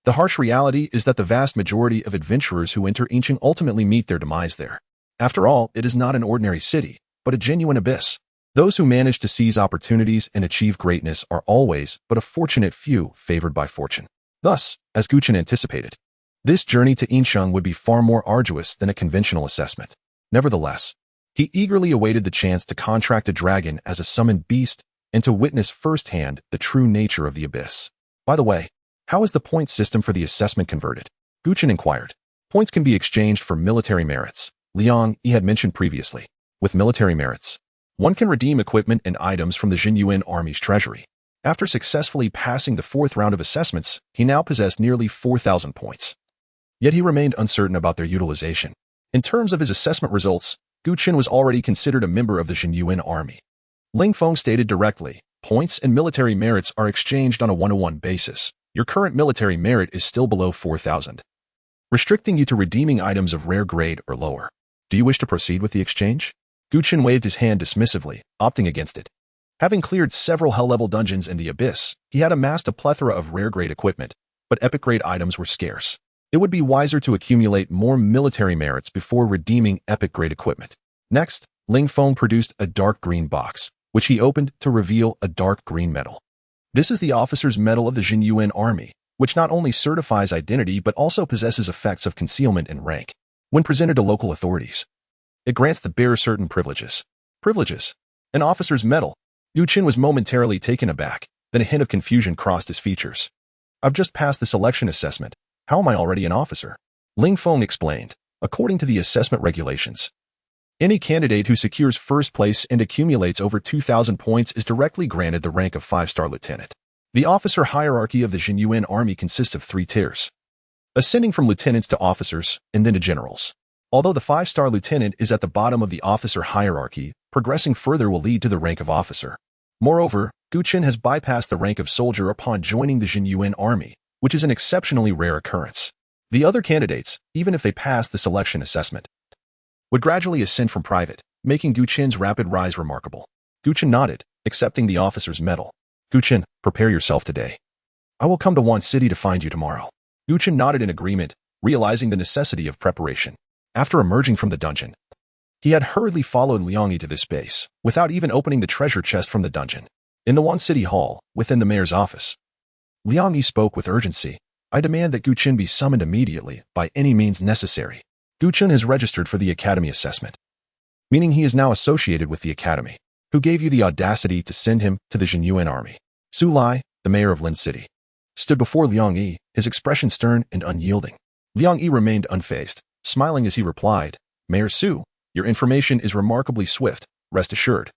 the harsh reality is that the vast majority of adventurers who enter Inqing ultimately meet their demise there. After all, it is not an ordinary city, but a genuine abyss. Those who manage to seize opportunities and achieve greatness are always but a fortunate few favored by fortune. Thus, as Gu Chen anticipated, this journey to Inqing would be far more arduous than a conventional assessment. Nevertheless, He eagerly awaited the chance to contract a dragon as a summoned beast and to witness firsthand the true nature of the abyss. By the way, how is the point system for the assessment converted? Gu Chen inquired. Points can be exchanged for military merits, Liang Yi had mentioned previously. With military merits, one can redeem equipment and items from the Jinyuan army's treasury. After successfully passing the 4th round of assessments, he now possessed nearly 4,000 points. Yet he remained uncertain about their utilization. In terms of his assessment results, Gu Chen was already considered a member of the Jinyuan army. Ling Feng stated directly, points and military merits are exchanged on a 1-to-1 basis. Your current military merit is still below 4,000, restricting you to redeeming items of rare grade or lower. Do you wish to proceed with the exchange? Gu Chen waved his hand dismissively, opting against it. Having cleared several hell-level dungeons in the abyss, he had amassed a plethora of rare-grade equipment, but epic-grade items were scarce. It would be wiser to accumulate more military merits before redeeming epic-grade equipment. Next, Ling Feng produced a dark green box, which he opened to reveal a dark green medal. This is the officer's medal of the Jinyuan army, which not only certifies identity but also possesses effects of concealment and rank. When presented to local authorities, it grants the bearer certain privileges. Privileges? An officer's medal? Gu Chen was momentarily taken aback, then a hint of confusion crossed his features. I've just passed the selection assessment. How am I already an officer? Ling Feng explained. According to the assessment regulations, any candidate who secures first place and accumulates over 2,000 points is directly granted the rank of 5-star lieutenant. The officer hierarchy of the Jinyuan army consists of 3 tiers, ascending from lieutenants to officers and then to generals. Although the 5-star lieutenant is at the bottom of the officer hierarchy, progressing further will lead to the rank of officer. Moreover, Gu Chen has bypassed the rank of soldier upon joining the Jinyuan army, which is an exceptionally rare occurrence. The other candidates, even if they pass the selection assessment, would gradually ascend from private, making Gu Chen's rapid rise remarkable. Gu Chen nodded, accepting the officer's medal. Gu Chen, prepare yourself today. I will come to Wan City to find you tomorrow. Gu Chen nodded in agreement, realizing the necessity of preparation. After emerging from the dungeon, he had hurriedly followed Liang Yi to this space, without even opening the treasure chest from the dungeon. In the Wan City Hall, within the mayor's office, Liang Yi spoke with urgency. I demand that Gu Chen be summoned immediately, by any means necessary. Gu Chen has registered for the academy assessment, meaning he is now associated with the academy. Who gave you the audacity to send him to the Jinyuan army? Su Lai, the mayor of Lin City, stood before Liang Yi, his expression stern and unyielding. Liang Yi remained unfazed, smiling as he replied, Mayor Su, your information is remarkably swift, rest assured.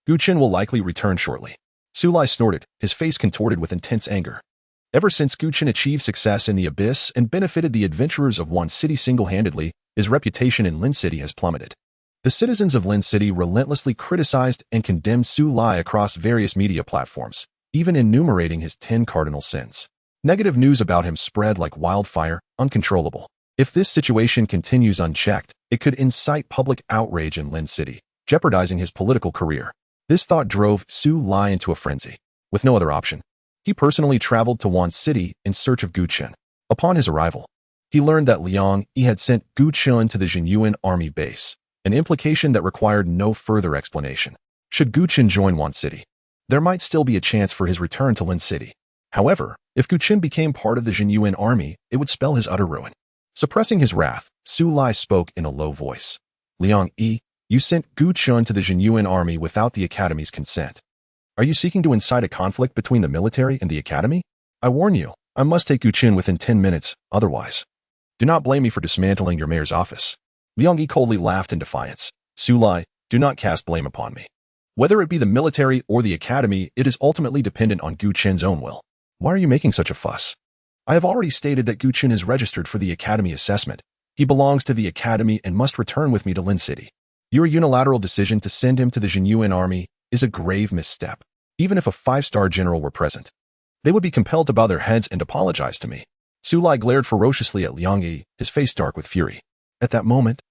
Gu Chen will likely return shortly. Su Lai snorted, his face contorted with intense anger. Ever since Gu Chen achieved success in the abyss and benefited the adventurers of Wan City single-handedly, his reputation in Lin City has plummeted. The citizens of Lin City relentlessly criticized and condemned Su Lai across various media platforms, even enumerating his 10 cardinal sins. Negative news about him spread like wildfire, uncontrollable. If this situation continues unchecked, it could incite public outrage in Lin City, jeopardizing his political career. This thought drove Su Lai into a frenzy. With no other option, he personally traveled to Wan City in search of Gu Chen. Upon his arrival, he learned that Liang Yi had sent Gu Chen to the Jinyuan army base, an implication that required no further explanation. Should Gu Chen join Wan City, there might still be a chance for his return to Lin City. However, if Gu Chen became part of the Jinyuan army, it would spell his utter ruin. Suppressing his wrath, Su Lai spoke in a low voice. Liang Yi, you sent Gu Chen to the Jinyuan army without the academy's consent. Are you seeking to incite a conflict between the military and the academy? I warn you, I must take Gu Chen within 10 minutes, otherwise. Do not blame me for dismantling your mayor's office. Liang Yi coldly laughed in defiance. Su Lai, do not cast blame upon me. Whether it be the military or the academy, it is ultimately dependent on Gu Chen's own will. Why are you making such a fuss? I have already stated that Gu Chen is registered for the academy assessment. He belongs to the academy and must return with me to Lin City. Your unilateral decision to send him to the Jinyuan army is a grave misstep. Even if a 5-star general were present, they would be compelled to bow their heads and apologize to me. Su Lai glared ferociously at Liang Yi, his face dark with fury. At that moment,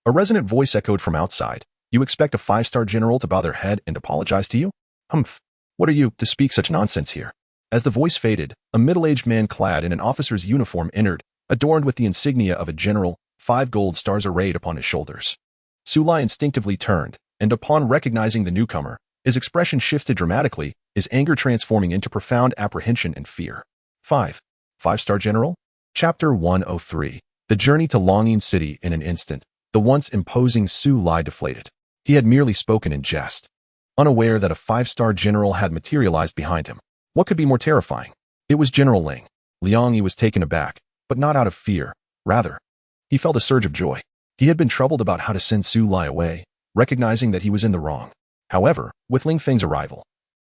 a resonant voice echoed from outside. You expect a 5-star general to bow their head and apologize to you? Humph. What are you to speak such nonsense here? As the voice faded, a middle-aged man clad in an officer's uniform entered, adorned with the insignia of a general, 5 gold stars arrayed upon his shoulders. Su Lai instinctively turned, and upon recognizing the newcomer, his expression shifted dramatically, his anger transforming into profound apprehension and fear. 5-star general? Chapter 103. The journey to Longing City in an instant. The once imposing Su Lai deflated. He had merely spoken in jest, unaware that a five-star general had materialized behind him. What could be more terrifying? It was General Ling. Liang Yi was taken aback, but not out of fear. Rather, he felt a surge of joy. He had been troubled about how to send Su Lai away, recognizing that he was in the wrong. However, with Ling Feng's arrival,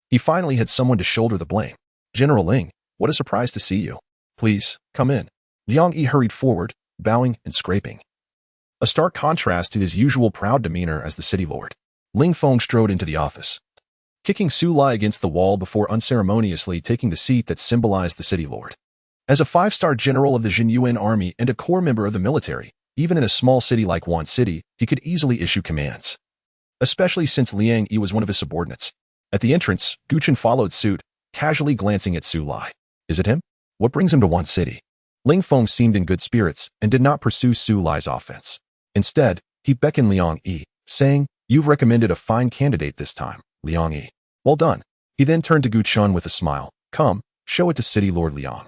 he finally had someone to shoulder the blame. General Ling, what a surprise to see you. Please, come in. Liang Yi hurried forward, bowing and scraping. A stark contrast to his usual proud demeanor as the city lord. Ling Feng strode into the office, kicking Su Lai against the wall before unceremoniously taking the seat that symbolized the city lord. As a five-star general of the Jinyuan army and a core member of the military, even in a small city like Wan City, he could easily issue commands, especially since Liang Yi was one of his subordinates. At the entrance, Gu Chen followed suit, casually glancing at Su Lai. Is it him? What brings him to Wan City? Ling Feng seemed in good spirits and did not pursue Su Lai's offense. Instead, he beckoned Liang Yi, saying, You've recommended a fine candidate this time, Liang Yi. Well done. He then turned to Gu Chen with a smile. Come, show it to City Lord Liang.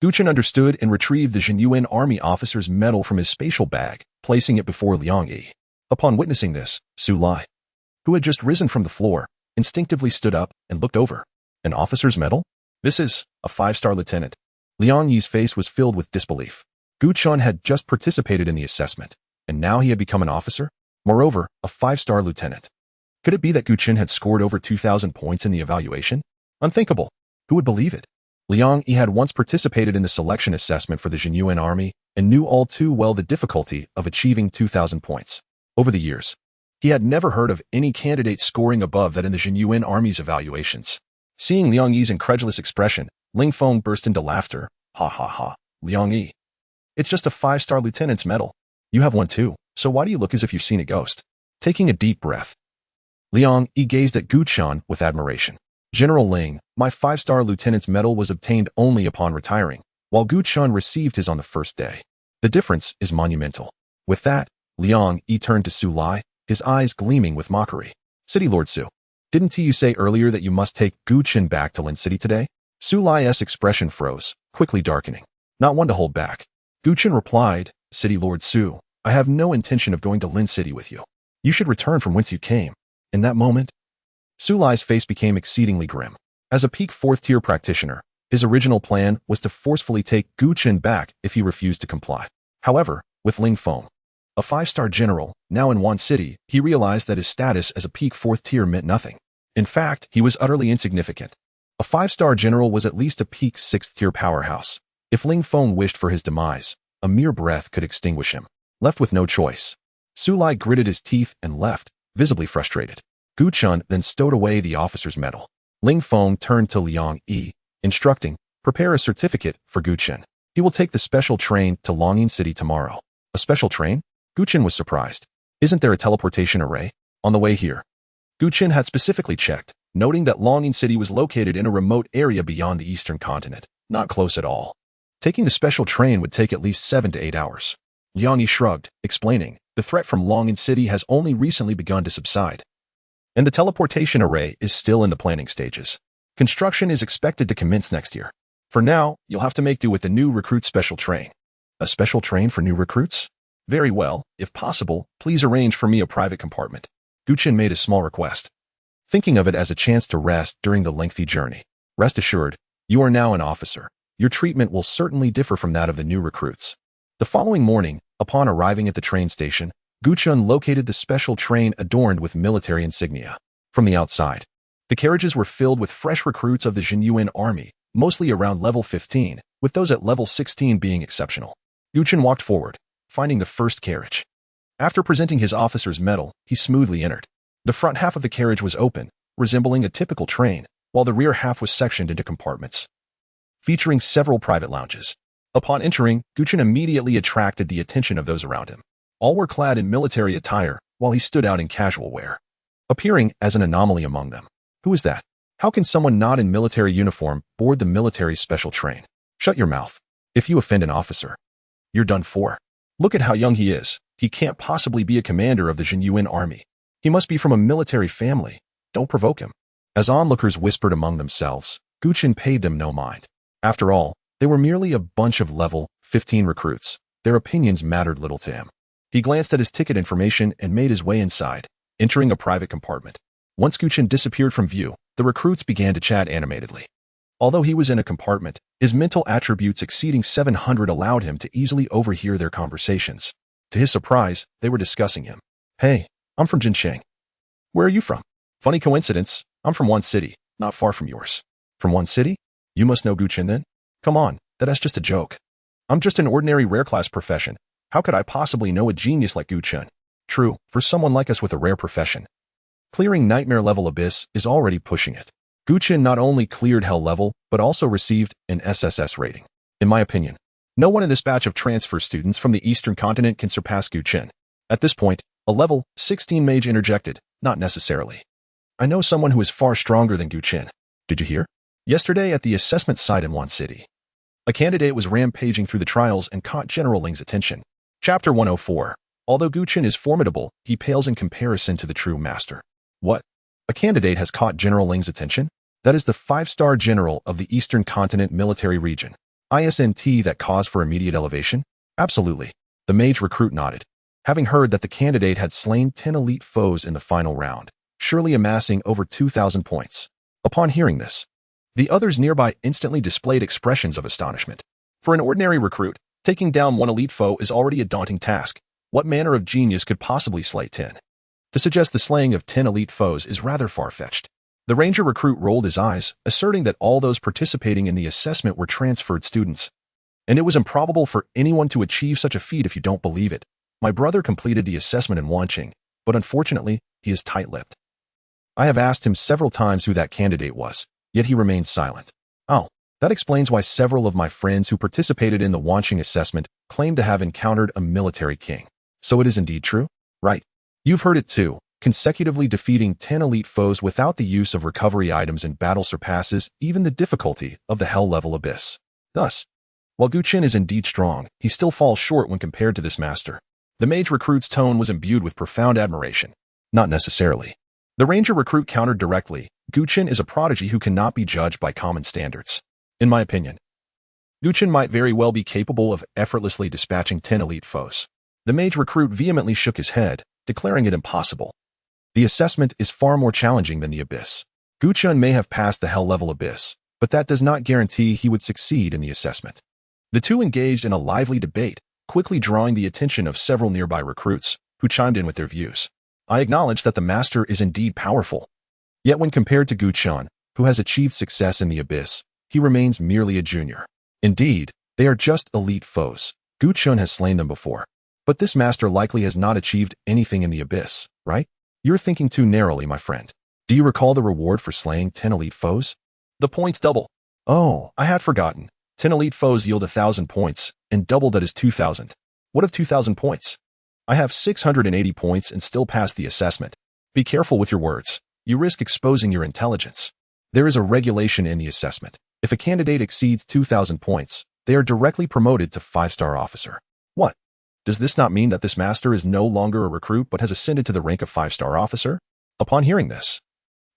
Gu Chen understood and retrieved the Jinyuan army officer's medal from his spatial bag, placing it before Liang Yi. Upon witnessing this, Su Lai, who had just risen from the floor, instinctively stood up and looked over. An officer's medal? This is a five-star lieutenant. Liang Yi's face was filled with disbelief. Gu Chen had just participated in the assessment, and now he had become an officer? Moreover, a five-star lieutenant. Could it be that Gu Chen had scored over 2,000 points in the evaluation? Unthinkable. Who would believe it? Liang Yi had once participated in the selection assessment for the Jinyuan army and knew all too well the difficulty of achieving 2,000 points. Over the years, he had never heard of any candidate scoring above that in the Jinyuan army's evaluations. Seeing Liang Yi's incredulous expression, Ling Feng burst into laughter. Ha ha ha. Liang Yi. It's just a five-star lieutenant's medal. You have one too, so why do you look as if you've seen a ghost? Taking a deep breath, Liang Yi gazed at Gu Chen with admiration. General Ling, my five-star lieutenant's medal was obtained only upon retiring, while Gu Chen received his on the first day. The difference is monumental. With that, Liang Yi turned to Su Lai, his eyes gleaming with mockery. City Lord Su, didn't you say earlier that you must take Gu Chen back to Lin City today? Su Lai's expression froze, quickly darkening. Not one to hold back. Gu Chen replied, City Lord Su, I have no intention of going to Lin City with you. You should return from whence you came. In that moment, Su Lai's face became exceedingly grim. As a peak fourth-tier practitioner, his original plan was to forcefully take Gu Chen back if he refused to comply. However, with Ling Feng, a five-star general, now in Wan City, he realized that his status as a peak fourth tier meant nothing. In fact, he was utterly insignificant. A five-star general was at least a peak sixth-tier powerhouse. If Ling Feng wished for his demise, a mere breath could extinguish him. Left with no choice, Su Lai gritted his teeth and left, visibly frustrated. Gu Chen then stowed away the officer's medal. Ling Feng turned to Liang Yi, instructing, prepare a certificate for Gu Chen. He will take the special train to Longyin City tomorrow. A special train? Gu Chen was surprised. Isn't there a teleportation array? On the way here, Gu Chen had specifically checked, noting that Longyin City was located in a remote area beyond the eastern continent, not close at all. Taking the special train would take at least 7 to 8 hours. Liang Yi shrugged, explaining, the threat from Longyin City has only recently begun to subside, and the teleportation array is still in the planning stages. Construction is expected to commence next year. For now, you'll have to make do with the new recruit special train. A special train for new recruits? Very well, if possible, please arrange for me a private compartment. Gu Chen made a small request, thinking of it as a chance to rest during the lengthy journey. Rest assured, you are now an officer. Your treatment will certainly differ from that of the new recruits. The following morning, upon arriving at the train station, Gu Chen located the special train adorned with military insignia. From the outside, the carriages were filled with fresh recruits of the Jinyuan army, mostly around level 15, with those at level 16 being exceptional. Gu Chen walked forward, finding the first carriage. After presenting his officer's medal, he smoothly entered. The front half of the carriage was open, resembling a typical train, while the rear half was sectioned into compartments, featuring several private lounges. Upon entering, Gu Chen immediately attracted the attention of those around him. All were clad in military attire, while he stood out in casual wear, appearing as an anomaly among them. Who is that? How can someone not in military uniform board the military special train? Shut your mouth. If you offend an officer, you're done for. Look at how young he is. He can't possibly be a commander of the Jinyuan army. He must be from a military family. Don't provoke him. As onlookers whispered among themselves, Gu Chen paid them no mind. After all, they were merely a bunch of level 15 recruits. Their opinions mattered little to him. He glanced at his ticket information and made his way inside, entering a private compartment. Once Gu Chen disappeared from view, the recruits began to chat animatedly. Although he was in a compartment, his mental attributes exceeding 700 allowed him to easily overhear their conversations. To his surprise, they were discussing him. Hey, I'm from Jincheng. Where are you from? Funny coincidence, I'm from one city, not far from yours. From one city? You must know Gu Chen then? Come on, that's just a joke. I'm just an ordinary rare class profession. How could I possibly know a genius like Gu Chen? True, for someone like us with a rare profession. Clearing nightmare level abyss is already pushing it. Gu Chen not only cleared hell level, but also received an SSS rating. In my opinion, no one in this batch of transfer students from the Eastern continent can surpass Gu Chen. At this point, a level 16 mage interjected, not necessarily. I know someone who is far stronger than Gu Chen. Did you hear? Yesterday at the assessment site in one city, a candidate was rampaging through the trials and caught General Ling's attention. Chapter 104. Although Gu Chen is formidable, he pales in comparison to the true master. What? A candidate has caught General Ling's attention? That is the 5-star general of the Eastern Continent military region. ISNT that cause for immediate elevation? Absolutely. The mage recruit nodded, having heard that the candidate had slain 10 elite foes in the final round, surely amassing over 2,000 points. Upon hearing this, the others nearby instantly displayed expressions of astonishment. For an ordinary recruit, taking down one elite foe is already a daunting task. What manner of genius could possibly slay 10? To suggest the slaying of 10 elite foes is rather far-fetched. The ranger recruit rolled his eyes, asserting that all those participating in the assessment were transferred students. And it was improbable for anyone to achieve such a feat if you don't believe it. My brother completed the assessment in Wanqing, but unfortunately, he is tight-lipped. I have asked him several times who that candidate was, yet he remained silent. Oh, that explains why several of my friends who participated in the Wanqing assessment claim to have encountered a military king. So it is indeed true? Right. You've heard it too. Consecutively defeating 10 elite foes without the use of recovery items in battle surpasses even the difficulty of the hell level abyss. Thus, while Gu Chen is indeed strong, he still falls short when compared to this master. The mage recruit's tone was imbued with profound admiration. Not necessarily. The ranger recruit countered directly. Gu Chen is a prodigy who cannot be judged by common standards. In my opinion, Gu Chen might very well be capable of effortlessly dispatching 10 elite foes. The mage recruit vehemently shook his head, declaring it impossible. The assessment is far more challenging than the abyss. Gu Chen may have passed the hell level abyss, but that does not guarantee he would succeed in the assessment. The two engaged in a lively debate, quickly drawing the attention of several nearby recruits, who chimed in with their views. I acknowledge that the master is indeed powerful. Yet when compared to Gu Chen, who has achieved success in the abyss, he remains merely a junior. Indeed, they are just elite foes. Gu Chen has slain them before. But this master likely has not achieved anything in the abyss, right? You're thinking too narrowly, my friend. Do you recall the reward for slaying 10 elite foes? The points double. Oh, I had forgotten. 10 elite foes yield 1,000 points, and double that is 2,000. What of 2,000 points? I have 680 points and still pass the assessment. Be careful with your words. You risk exposing your intelligence. There is a regulation in the assessment. If a candidate exceeds 2,000 points, they are directly promoted to 5-star officer. What? Does this not mean that this master is no longer a recruit but has ascended to the rank of 5-star officer? Upon hearing this,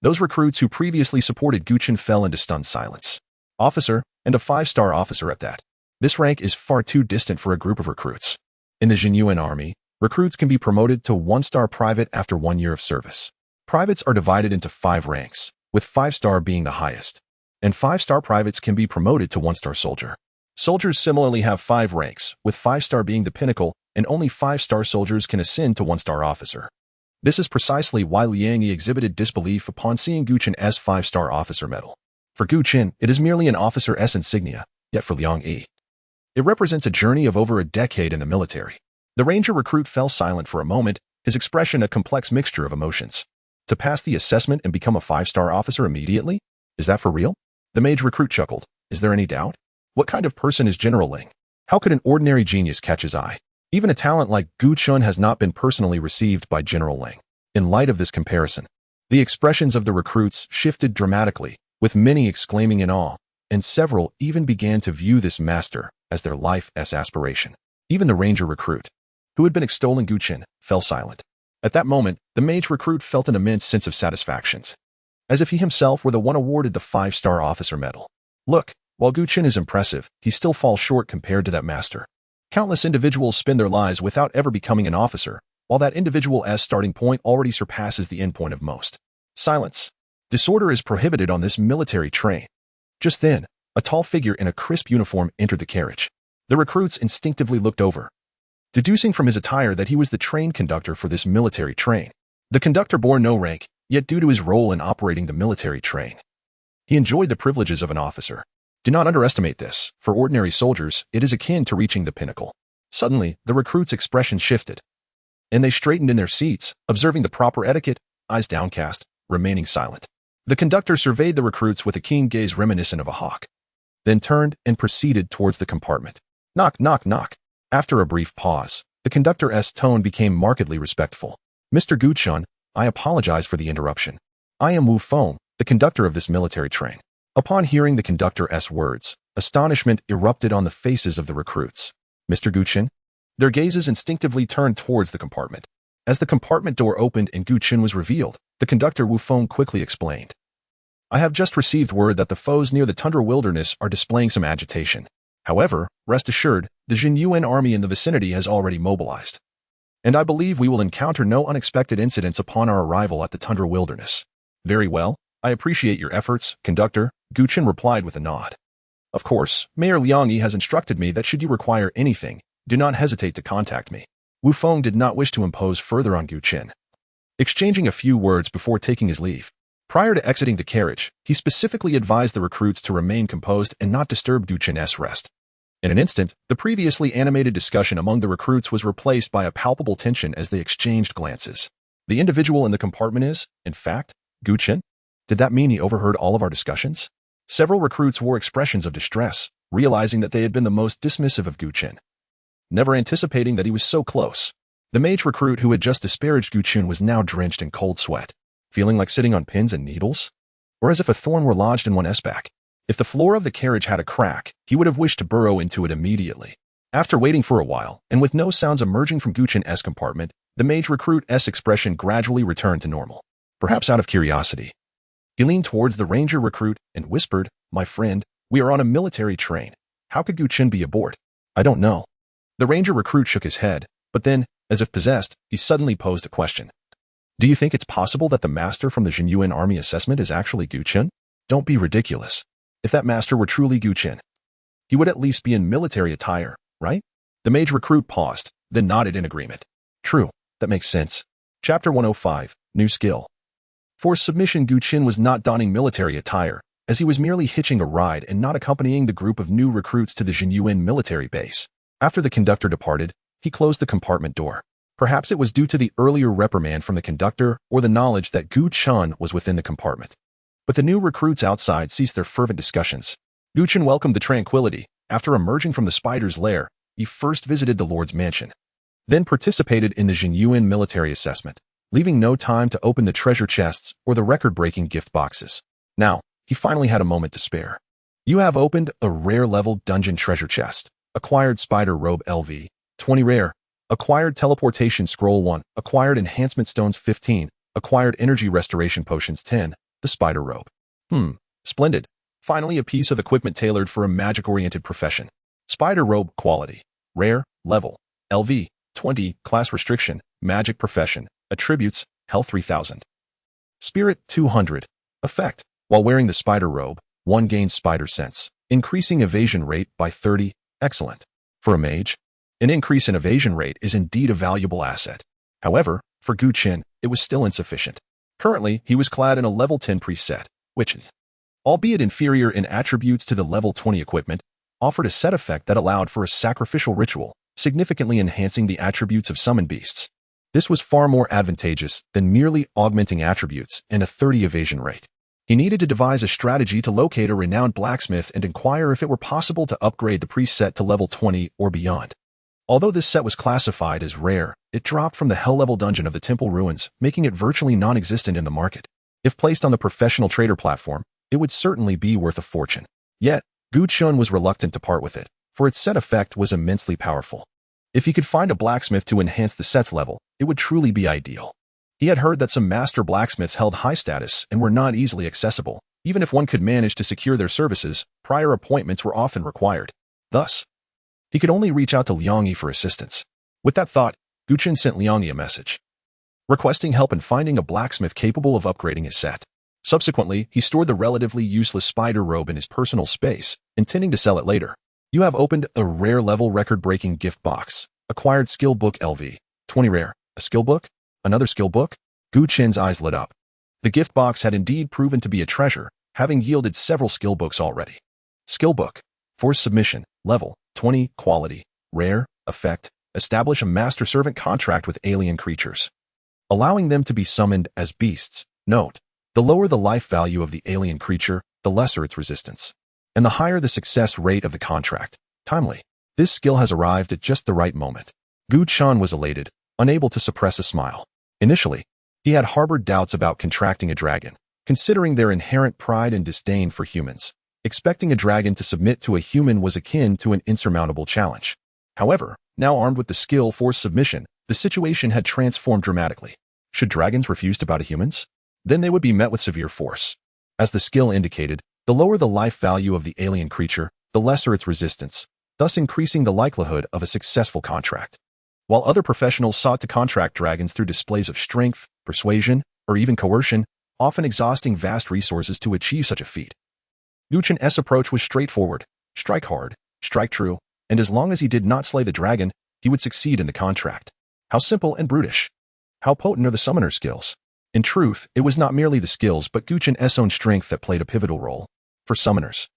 those recruits who previously supported Gu Chen fell into stunned silence. Officer, and a 5-star officer at that. This rank is far too distant for a group of recruits. In the Jinyuan army, recruits can be promoted to 1-star private after 1 year of service. Privates are divided into 5 ranks, with 5-star being the highest. And 5-star privates can be promoted to 1-star soldier. Soldiers similarly have 5 ranks, with 5-star being the pinnacle, and only 5-star soldiers can ascend to 1-star officer. This is precisely why Liang Yi exhibited disbelief upon seeing Gu Chen as 5-star officer medal. For Gu Chen, it is merely an officer S insignia, yet for Liang Yi, it represents a journey of over a decade in the military. The ranger recruit fell silent for a moment, his expression a complex mixture of emotions. To pass the assessment and become a 5-star officer immediately? Is that for real? The mage recruit chuckled. Is there any doubt? What kind of person is General Ling? How could an ordinary genius catch his eye? Even a talent like Gu Chen has not been personally received by General Ling. In light of this comparison, the expressions of the recruits shifted dramatically, with many exclaiming in awe, and several even began to view this master as their life's aspiration. Even the ranger recruit, who had been extolling Gu Chen, fell silent. At that moment, the mage recruit felt an immense sense of satisfaction, as if he himself were the one awarded the 5-star officer medal. Look, while Gu Chen is impressive, he still falls short compared to that master. Countless individuals spend their lives without ever becoming an officer, while that individual's starting point already surpasses the endpoint of most. Silence. Disorder is prohibited on this military train. Just then, a tall figure in a crisp uniform entered the carriage. The recruits instinctively looked over, deducing from his attire that he was the train conductor for this military train. The conductor bore no rank, yet due to his role in operating the military train, he enjoyed the privileges of an officer. Do not underestimate this. For ordinary soldiers, it is akin to reaching the pinnacle. Suddenly, the recruits' expression shifted, and they straightened in their seats, observing the proper etiquette, eyes downcast, remaining silent. The conductor surveyed the recruits with a keen gaze reminiscent of a hawk, then turned and proceeded towards the compartment. Knock, knock, knock. After a brief pause, the conductor's tone became markedly respectful. Mr. Chen, I apologize for the interruption. I am Wu Feng, the conductor of this military train. Upon hearing the conductor's words, astonishment erupted on the faces of the recruits. Mr. Chen? Their gazes instinctively turned towards the compartment. As the compartment door opened and Chen was revealed, the conductor Wu Feng quickly explained. I have just received word that the foes near the tundra wilderness are displaying some agitation. However, rest assured, the Jinyuan army in the vicinity has already mobilized, and I believe we will encounter no unexpected incidents upon our arrival at the tundra wilderness. Very well, I appreciate your efforts, conductor, Chen replied with a nod. Of course, Mayor Liangyi has instructed me that should you require anything, do not hesitate to contact me. Wu Feng did not wish to impose further on Chen. Exchanging a few words before taking his leave, prior to exiting the carriage, he specifically advised the recruits to remain composed and not disturb Chen's rest. In an instant, the previously animated discussion among the recruits was replaced by a palpable tension as they exchanged glances. The individual in the compartment is, in fact, Chen? Did that mean he overheard all of our discussions? Several recruits wore expressions of distress, realizing that they had been the most dismissive of Chen, never anticipating that he was so close. The mage recruit who had just disparaged Chen was now drenched in cold sweat, feeling like sitting on pins and needles, or as if a thorn were lodged in one's back. If the floor of the carriage had a crack, he would have wished to burrow into it immediately. After waiting for a while, and with no sounds emerging from Chen's compartment, the mage recruit's expression gradually returned to normal. Perhaps out of curiosity, he leaned towards the ranger recruit and whispered, My friend, we are on a military train. How could Chen be aboard? I don't know. The ranger recruit shook his head, but then, as if possessed, he suddenly posed a question. Do you think it's possible that the master from the Jinyuan army assessment is actually Chen? Don't be ridiculous. If that master were truly Chen, he would at least be in military attire, right? The mage recruit paused, then nodded in agreement. True, that makes sense. Chapter 105, New Skill. For submission, Chen was not donning military attire, as he was merely hitching a ride and not accompanying the group of new recruits to the Jinyuan military base. After the conductor departed, he closed the compartment door. Perhaps it was due to the earlier reprimand from the conductor or the knowledge that Chen was within the compartment. But the new recruits outside ceased their fervent discussions. Chen welcomed the tranquility. After emerging from the spider's lair, he first visited the Lord's mansion, then participated in the Jinyuan military assessment, leaving no time to open the treasure chests or the record-breaking gift boxes. Now, he finally had a moment to spare. You have opened a rare-level dungeon treasure chest. Acquired spider robe LV, 20 rare. Acquired teleportation scroll 1. Acquired enhancement stones 15. Acquired energy restoration potions 10. The spider robe. Splendid. Finally, a piece of equipment tailored for a magic-oriented profession. Spider robe quality. Rare, level. LV, 20. Class restriction. Magic profession. Attributes, health 3000. Spirit 200. Effect. While wearing the spider robe, one gains spider sense, increasing evasion rate by 30. Excellent. For a mage, an increase in evasion rate is indeed a valuable asset. However, for Chen, it was still insufficient. Currently, he was clad in a level 10 preset, which, albeit inferior in attributes to the level 20 equipment, offered a set effect that allowed for a sacrificial ritual, significantly enhancing the attributes of summon beasts. This was far more advantageous than merely augmenting attributes and a 30 evasion rate. He needed to devise a strategy to locate a renowned blacksmith and inquire if it were possible to upgrade the preset to level 20 or beyond. Although this set was classified as rare, it dropped from the hell-level dungeon of the temple ruins, making it virtually non-existent in the market. If placed on the professional trader platform, it would certainly be worth a fortune. Yet, Chen was reluctant to part with it, for its set effect was immensely powerful. If he could find a blacksmith to enhance the set's level, it would truly be ideal. He had heard that some master blacksmiths held high status and were not easily accessible. Even if one could manage to secure their services, prior appointments were often required. Thus, He could only reach out to Liangyi for assistance. With that thought, Gu Chen sent Liangyi a message, requesting help in finding a blacksmith capable of upgrading his set. Subsequently, he stored the relatively useless spider robe in his personal space, intending to sell it later. You have opened a rare level record-breaking gift box. Acquired skill book LV. 20 rare. A skill book? Another skill book? Gu Chen's eyes lit up. The gift box had indeed proven to be a treasure, having yielded several skill books already. Skill book. Force submission. Level. 20. Quality. Rare. Effect. Establish a master-servant contract with alien creatures, allowing them to be summoned as beasts. Note: the lower the life value of the alien creature, the lesser its resistance, and the higher the success rate of the contract. Timely. This skill has arrived at just the right moment. Gu Chen was elated, unable to suppress a smile. Initially, he had harbored doubts about contracting a dragon, considering their inherent pride and disdain for humans. Expecting a dragon to submit to a human was akin to an insurmountable challenge. However, now armed with the skill force submission, the situation had transformed dramatically. Should dragons refuse to bow to humans? Then they would be met with severe force. As the skill indicated, the lower the life value of the alien creature, the lesser its resistance, thus increasing the likelihood of a successful contract. While other professionals sought to contract dragons through displays of strength, persuasion, or even coercion, often exhausting vast resources to achieve such a feat, Gu Chen's approach was straightforward: strike hard, strike true, and as long as he did not slay the dragon, he would succeed in the contract. How simple and brutish. How potent are the summoner skills? In truth, it was not merely the skills but Gu Chen's own strength that played a pivotal role. For summoners,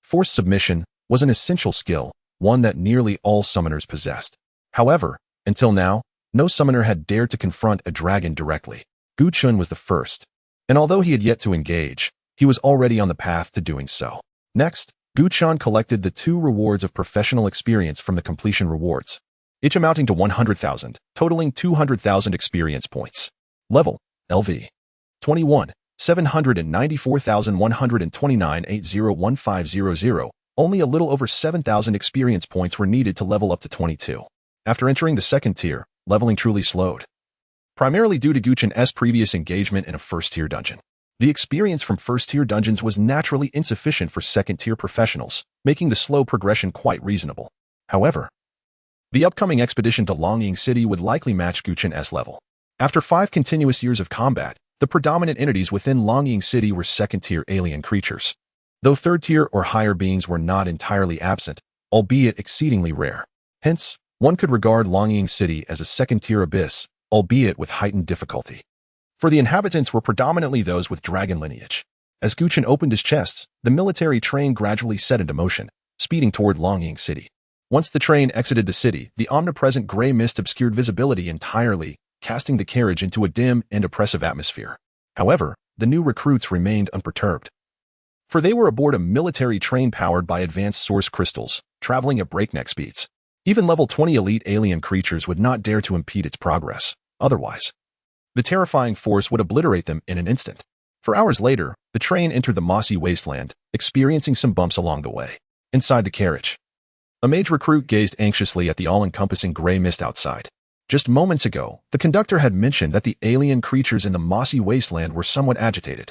force submission was an essential skill, one that nearly all summoners possessed. However, until now, no summoner had dared to confront a dragon directly. Gu Chen was the first, and although he had yet to engage, he was already on the path to doing so. Next, Gu Chen collected the 2 rewards of professional experience from the completion rewards, each amounting to 100,000, totaling 200,000 experience points. Level: LV. 21. 794,129.801500. Only a little over 7,000 experience points were needed to level up to 22. After entering the second tier, leveling truly slowed, primarily due to Gu Chen's previous engagement in a first-tier dungeon. The experience from first-tier dungeons was naturally insufficient for second-tier professionals, making the slow progression quite reasonable. However, the upcoming expedition to Longying City would likely match Gu Chen's level. After 5 continuous years of combat, the predominant entities within Longying City were second-tier alien creatures, though third-tier or higher beings were not entirely absent, albeit exceedingly rare. Hence, one could regard Longying City as a second-tier abyss, albeit with heightened difficulty. For the inhabitants were predominantly those with dragon lineage. As Gu Chen opened his chests, the military train gradually set into motion, speeding toward Longying City. Once the train exited the city, the omnipresent gray mist obscured visibility entirely, casting the carriage into a dim and oppressive atmosphere. However, the new recruits remained unperturbed, for they were aboard a military train powered by advanced source crystals, traveling at breakneck speeds. Even level 20 elite alien creatures would not dare to impede its progress. Otherwise, the terrifying force would obliterate them in an instant. For hours later, the train entered the mossy wasteland, experiencing some bumps along the way. Inside the carriage, a mage recruit gazed anxiously at the all-encompassing gray mist outside. Just moments ago, the conductor had mentioned that the alien creatures in the mossy wasteland were somewhat agitated.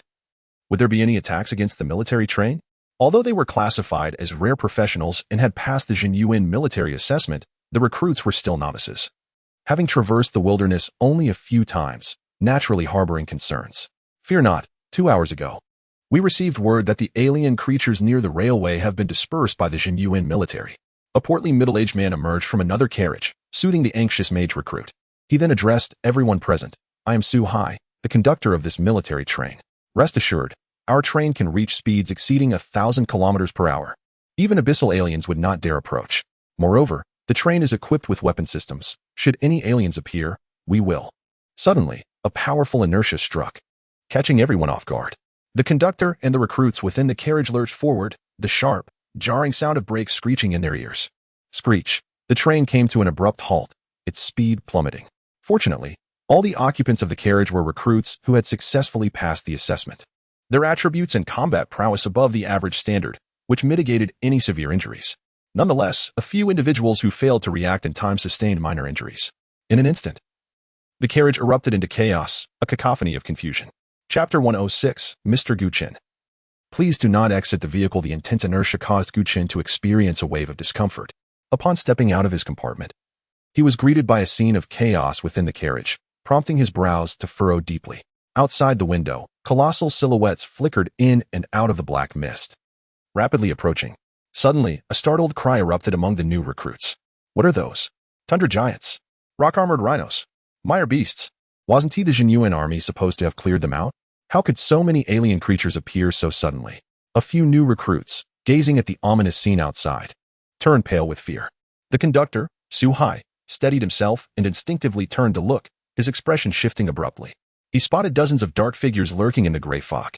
Would there be any attacks against the military train? Although they were classified as rare professionals and had passed the Jinyuan military assessment, the recruits were still novices, having traversed the wilderness only a few times, naturally harboring concerns. Fear not, 2 hours ago, we received word that the alien creatures near the railway have been dispersed by the Jinyuan military. A portly middle-aged man emerged from another carriage, soothing the anxious mage recruit. He then addressed everyone present. I am Su Hai, the conductor of this military train. Rest assured, our train can reach speeds exceeding 1,000 kilometers per hour. Even abyssal aliens would not dare approach. Moreover, the train is equipped with weapon systems. Should any aliens appear, we will. Suddenly, a powerful inertia struck, catching everyone off guard. The conductor and the recruits within the carriage lurched forward, the sharp, jarring sound of brakes screeching in their ears. Screech. The train came to an abrupt halt, its speed plummeting. Fortunately, all the occupants of the carriage were recruits who had successfully passed the assessment, their attributes and combat prowess above the average standard, which mitigated any severe injuries. Nonetheless, a few individuals who failed to react in time sustained minor injuries. In an instant, the carriage erupted into chaos, a cacophony of confusion. Chapter 106, Mr. Gu Chen. Please do not exit the vehicle. The intense inertia caused Gu Chen to experience a wave of discomfort. Upon stepping out of his compartment, he was greeted by a scene of chaos within the carriage, prompting his brows to furrow deeply. Outside the window, colossal silhouettes flickered in and out of the black mist, rapidly approaching. Suddenly, a startled cry erupted among the new recruits. What are those? Tundra giants? Rock-armored rhinos? Mire beasts? Wasn't the genuine army supposed to have cleared them out? How could so many alien creatures appear so suddenly? A few new recruits, gazing at the ominous scene outside, turned pale with fear. The conductor, Su-hai, steadied himself and instinctively turned to look, his expression shifting abruptly. He spotted dozens of dark figures lurking in the gray fog,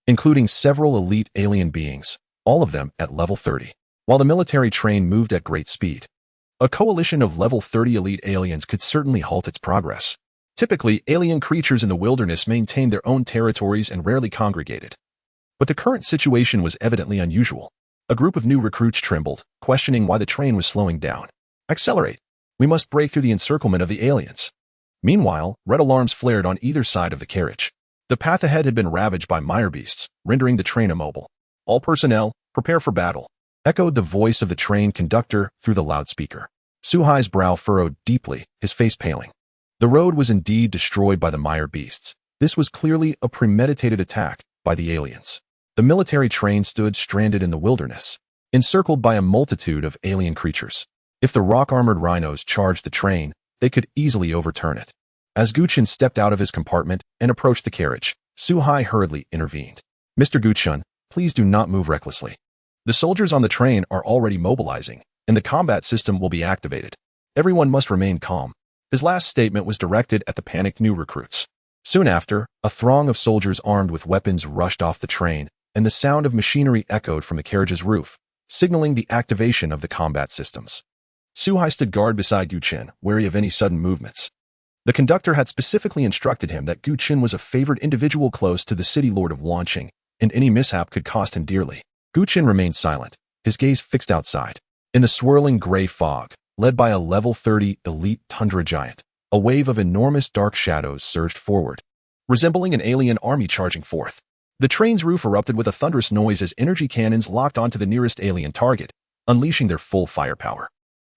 including several elite alien beings, all of them at level 30, while the military train moved at great speed. A coalition of level 30 elite aliens could certainly halt its progress. Typically, alien creatures in the wilderness maintained their own territories and rarely congregated. But the current situation was evidently unusual. A group of new recruits trembled, questioning why the train was slowing down. Accelerate. We must break through the encirclement of the aliens. Meanwhile, red alarms flared on either side of the carriage. The path ahead had been ravaged by mire beasts, rendering the train immobile. All personnel, prepare for battle, echoed the voice of the train conductor through the loudspeaker. Su-hai's brow furrowed deeply, his face paling. The road was indeed destroyed by the mire beasts. This was clearly a premeditated attack by the aliens. The military train stood stranded in the wilderness, encircled by a multitude of alien creatures. If the rock-armored rhinos charged the train, they could easily overturn it. As Guchen stepped out of his compartment and approached the carriage, Su-hai hurriedly intervened. Mr. Guchen, please do not move recklessly. The soldiers on the train are already mobilizing, and the combat system will be activated. Everyone must remain calm. His last statement was directed at the panicked new recruits. Soon after, a throng of soldiers armed with weapons rushed off the train, and the sound of machinery echoed from the carriage's roof, signaling the activation of the combat systems. Su-hai stood guard beside Guchen, wary of any sudden movements. The conductor had specifically instructed him that Guchen was a favored individual close to the city lord of Wanqing, and any mishap could cost him dearly. Guchen remained silent, his gaze fixed outside. In the swirling gray fog, led by a level 30 elite tundra giant, a wave of enormous dark shadows surged forward, resembling an alien army charging forth. The train's roof erupted with a thunderous noise as energy cannons locked onto the nearest alien target, unleashing their full firepower.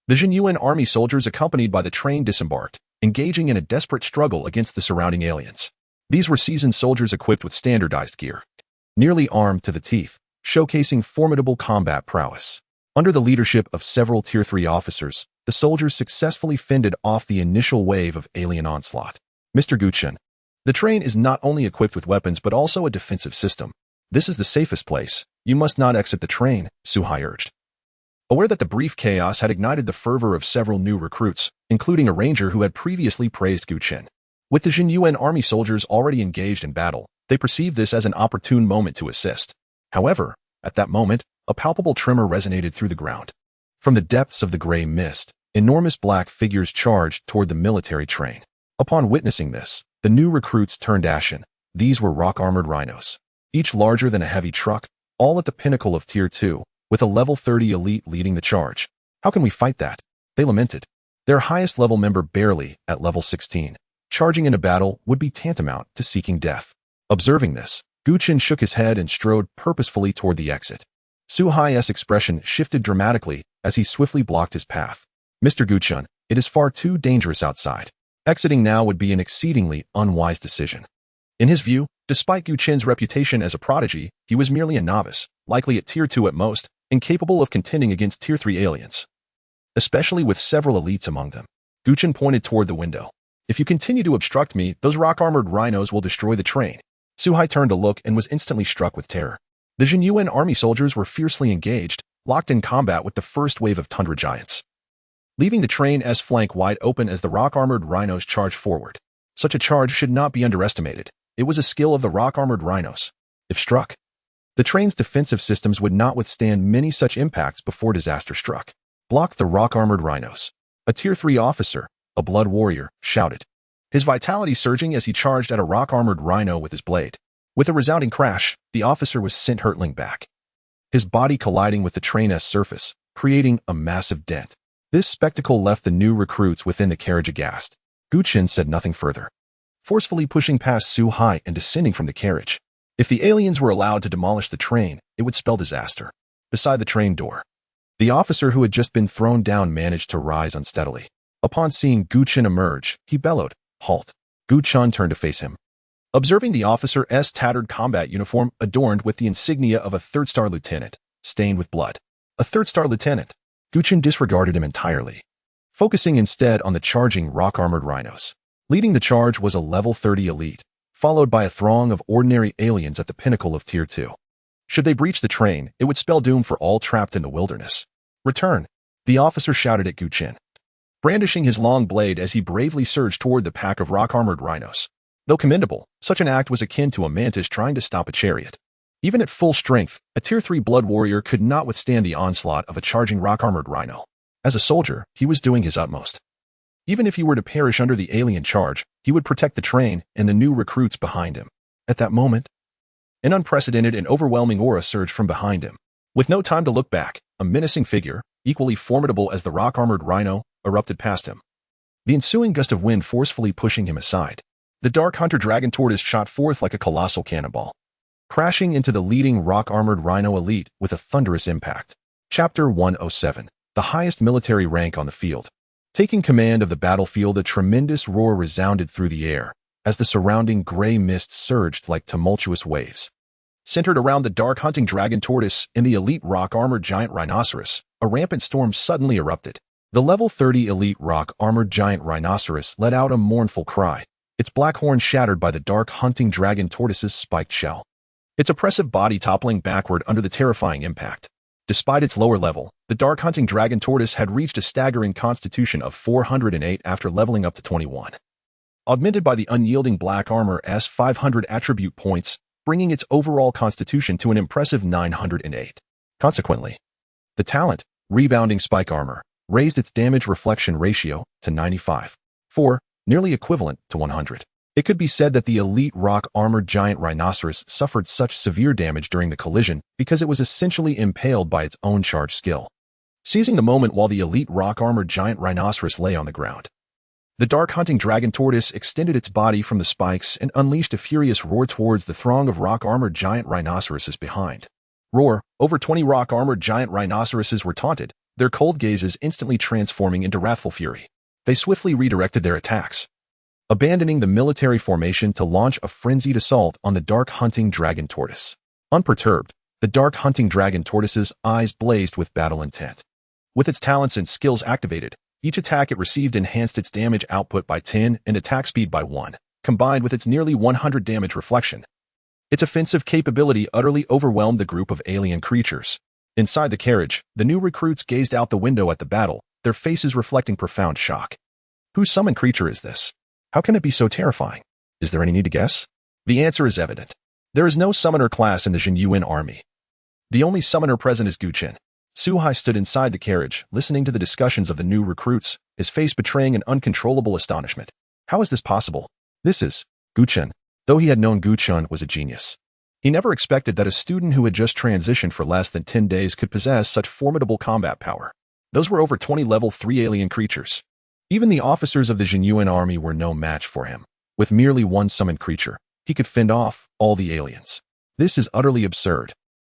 The genuine army soldiers accompanied by the train disembarked, engaging in a desperate struggle against the surrounding aliens. These were seasoned soldiers equipped with standardized gear, nearly armed to the teeth, showcasing formidable combat prowess. Under the leadership of several Tier 3 officers, the soldiers successfully fended off the initial wave of alien onslaught. Mr. Guchen, the train is not only equipped with weapons but also a defensive system. This is the safest place. You must not exit the train, Su-hai urged. Aware that the brief chaos had ignited the fervor of several new recruits, including a ranger who had previously praised Guchen. With the genuine army soldiers already engaged in battle, they perceived this as an opportune moment to assist. However, at that moment, a palpable tremor resonated through the ground. From the depths of the gray mist, enormous black figures charged toward the military train. Upon witnessing this, the new recruits turned ashen. These were rock-armored rhinos, each larger than a heavy truck, all at the pinnacle of Tier 2, with a level 30 elite leading the charge. How can we fight that? They lamented. Their highest level member barely at level 16. Charging into battle would be tantamount to seeking death. Observing this, Guchen shook his head and strode purposefully toward the exit. Su-hai's expression shifted dramatically as he swiftly blocked his path. Mr. Guchen, it is far too dangerous outside. Exiting now would be an exceedingly unwise decision. In his view, despite Guchen's reputation as a prodigy, he was merely a novice, likely at Tier 2 at most, incapable of contending against Tier 3 aliens, especially with several elites among them. Guchen pointed toward the window. If you continue to obstruct me, those rock-armored rhinos will destroy the train. Su-hai turned to look and was instantly struck with terror. The genuine army soldiers were fiercely engaged, locked in combat with the first wave of tundra giants, leaving the train's flank wide open as the rock-armored rhinos charged forward. Such a charge should not be underestimated. It was a skill of the rock-armored rhinos. If struck, the train's defensive systems would not withstand many such impacts before disaster struck. Block the rock-armored rhinos. A Tier 3 officer, a blood warrior, shouted, his vitality surging as he charged at a rock-armored rhino with his blade. With a resounding crash, the officer was sent hurtling back, his body colliding with the train's surface, creating a massive dent. This spectacle left the new recruits within the carriage aghast. Guchen said nothing further, forcefully pushing past Su-hai and descending from the carriage. If the aliens were allowed to demolish the train, it would spell disaster. Beside the train door, The officer who had just been thrown down managed to rise unsteadily. Upon seeing Gu Chen emerge, he bellowed, "Halt!" Gu Chen turned to face him. Observing the officer's tattered combat uniform adorned with the insignia of a third-star lieutenant, stained with blood. A third-star lieutenant. Gu Chen disregarded him entirely, focusing instead on the charging rock-armored rhinos. Leading the charge was a level 30 elite, followed by a throng of ordinary aliens at the pinnacle of Tier 2. Should they breach the train, it would spell doom for all trapped in the wilderness. "Return!" the officer shouted at Gu Chen, brandishing his long blade as he bravely surged toward the pack of rock-armored rhinos. Though commendable, such an act was akin to a mantis trying to stop a chariot. Even at full strength, a Tier 3 blood warrior could not withstand the onslaught of a charging rock-armored rhino. As a soldier, he was doing his utmost. Even if he were to perish under the alien charge, he would protect the train and the new recruits behind him. At that moment, an unprecedented and overwhelming aura surged from behind him. With no time to look back, a menacing figure, equally formidable as the rock-armored rhino, erupted past him. The ensuing gust of wind forcefully pushing him aside. The Dark Hunter Dragon Tortoise shot forth like a colossal cannonball, crashing into the leading rock-armored rhino elite with a thunderous impact. Chapter 107. The highest military rank on the field. Taking command of the battlefield, a tremendous roar resounded through the air as the surrounding gray mist surged like tumultuous waves. Centered around the Dark Hunting Dragon Tortoise and the elite rock-armored giant rhinoceros, a rampant storm suddenly erupted. The level 30 elite rock-armored giant rhinoceros let out a mournful cry, its black horn shattered by the Dark Hunting Dragon Tortoise's spiked shell, its oppressive body toppling backward under the terrifying impact. Despite its lower level, the Dark Hunting Dragon Tortoise had reached a staggering constitution of 408 after leveling up to 21. Augmented by the unyielding black armor's 500 attribute points, bringing its overall constitution to an impressive 908. Consequently, the talent, Rebounding Spike Armor, raised its damage reflection ratio to 95. 4, nearly equivalent to 100. It could be said that the elite rock-armored giant rhinoceros suffered such severe damage during the collision because it was essentially impaled by its own charge skill. Seizing the moment while the elite rock-armored giant rhinoceros lay on the ground, the Dark Hunting Dragon Tortoise extended its body from the spikes and unleashed a furious roar towards the throng of rock-armored giant rhinoceroses behind. Roar! Over 20 rock-armored giant rhinoceroses were taunted, their cold gazes instantly transforming into wrathful fury. They swiftly redirected their attacks, abandoning the military formation to launch a frenzied assault on the Dark Hunting Dragon Tortoise. Unperturbed, the Dark Hunting Dragon Tortoise's eyes blazed with battle intent. With its talents and skills activated, each attack it received enhanced its damage output by 10 and attack speed by 1, combined with its nearly 100 damage reflection. Its offensive capability utterly overwhelmed the group of alien creatures. Inside the carriage, the new recruits gazed out the window at the battle, their faces reflecting profound shock. Whose summoned creature is this? How can it be so terrifying? Is there any need to guess? The answer is evident. There is no summoner class in the Jinyuan army. The only summoner present is Gu Chen. Suhai stood inside the carriage, listening to the discussions of the new recruits, his face betraying an uncontrollable astonishment. How is this possible? This is Gu Chen. Though he had known Gu Chen was a genius, he never expected that a student who had just transitioned for less than 10 days could possess such formidable combat power. Those were over 20 level 3 alien creatures. Even the officers of the Jinyuan army were no match for him. With merely one summoned creature, he could fend off all the aliens. This is utterly absurd.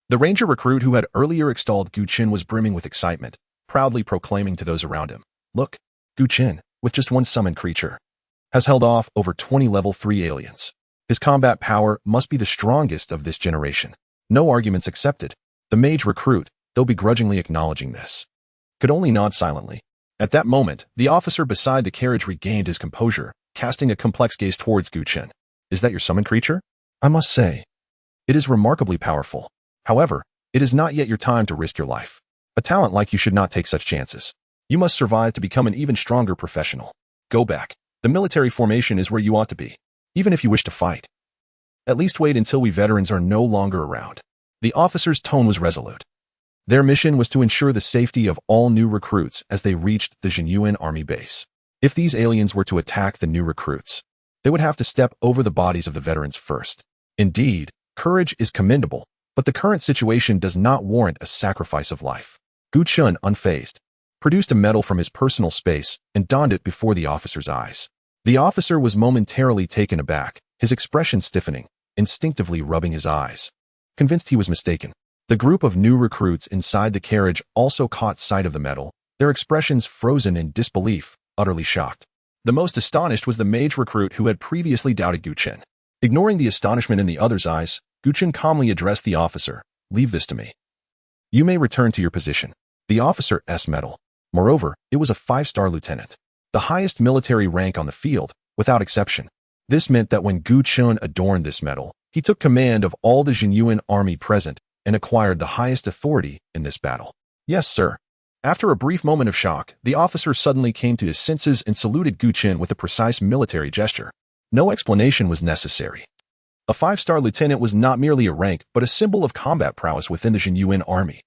The ranger recruit who had earlier extolled Gu Chen was brimming with excitement, proudly proclaiming to those around him, "Look, Gu Chen, with just one summoned creature, has held off over 20 level 3 aliens. His combat power must be the strongest of this generation." No arguments accepted. The mage recruit, though begrudgingly acknowledging this, could only nod silently. At that moment, the officer beside the carriage regained his composure, casting a complex gaze towards Gu Chen. "Is that your summoned creature? I must say, it is remarkably powerful. However, it is not yet your time to risk your life. A talent like you should not take such chances. You must survive to become an even stronger professional. Go back. The military formation is where you ought to be, even if you wish to fight. At least wait until we veterans are no longer around." The officer's tone was resolute. Their mission was to ensure the safety of all new recruits as they reached the Jinyuan army base. If these aliens were to attack the new recruits, they would have to step over the bodies of the veterans first. Indeed, courage is commendable, but the current situation does not warrant a sacrifice of life. Gu Chen, unfazed, produced a medal from his personal space and donned it before the officer's eyes. The officer was momentarily taken aback, his expression stiffening, instinctively rubbing his eyes, convinced he was mistaken. The group of new recruits inside the carriage also caught sight of the metal, their expressions frozen in disbelief, utterly shocked. The most astonished was the mage recruit who had previously doubted Gu Chen. Ignoring the astonishment in the other's eyes, Gu Chen calmly addressed the officer. "Leave this to me. You may return to your position." The officer's medal. Moreover, it was a 5-star lieutenant, the highest military rank on the field, without exception. This meant that when Gu Chen adorned this medal, he took command of all the Jinyuan army present and acquired the highest authority in this battle. "Yes, sir." After a brief moment of shock, the officer suddenly came to his senses and saluted Gu Chen with a precise military gesture. No explanation was necessary. A 5-star lieutenant was not merely a rank, but a symbol of combat prowess within the Jinyuan army.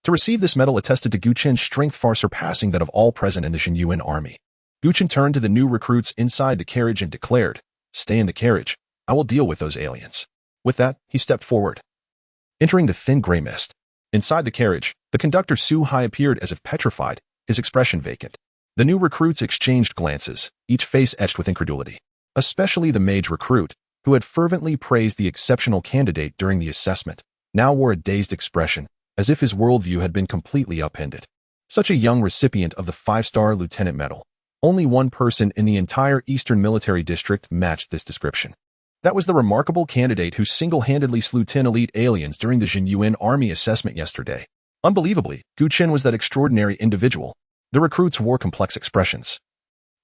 To receive this medal attested to Gu Chen's strength far surpassing that of all present in the Jinyuan army. Gu Chen turned to the new recruits inside the carriage and declared, "Stay in the carriage. I will deal with those aliens." With that, he stepped forward. Entering the thin gray mist. Inside the carriage, the conductor Su Hai appeared as if petrified, his expression vacant. The new recruits exchanged glances, each face etched with incredulity. Especially the mage recruit, who had fervently praised the exceptional candidate during the assessment, now wore a dazed expression, as if his worldview had been completely upended. Such a young recipient of the 5-star lieutenant medal. Only one person in the entire Eastern Military District matched this description. That was the remarkable candidate who single-handedly slew 10 elite aliens during the Jinyuan army assessment yesterday. Unbelievably, Gu Chen was that extraordinary individual. The recruits wore complex expressions,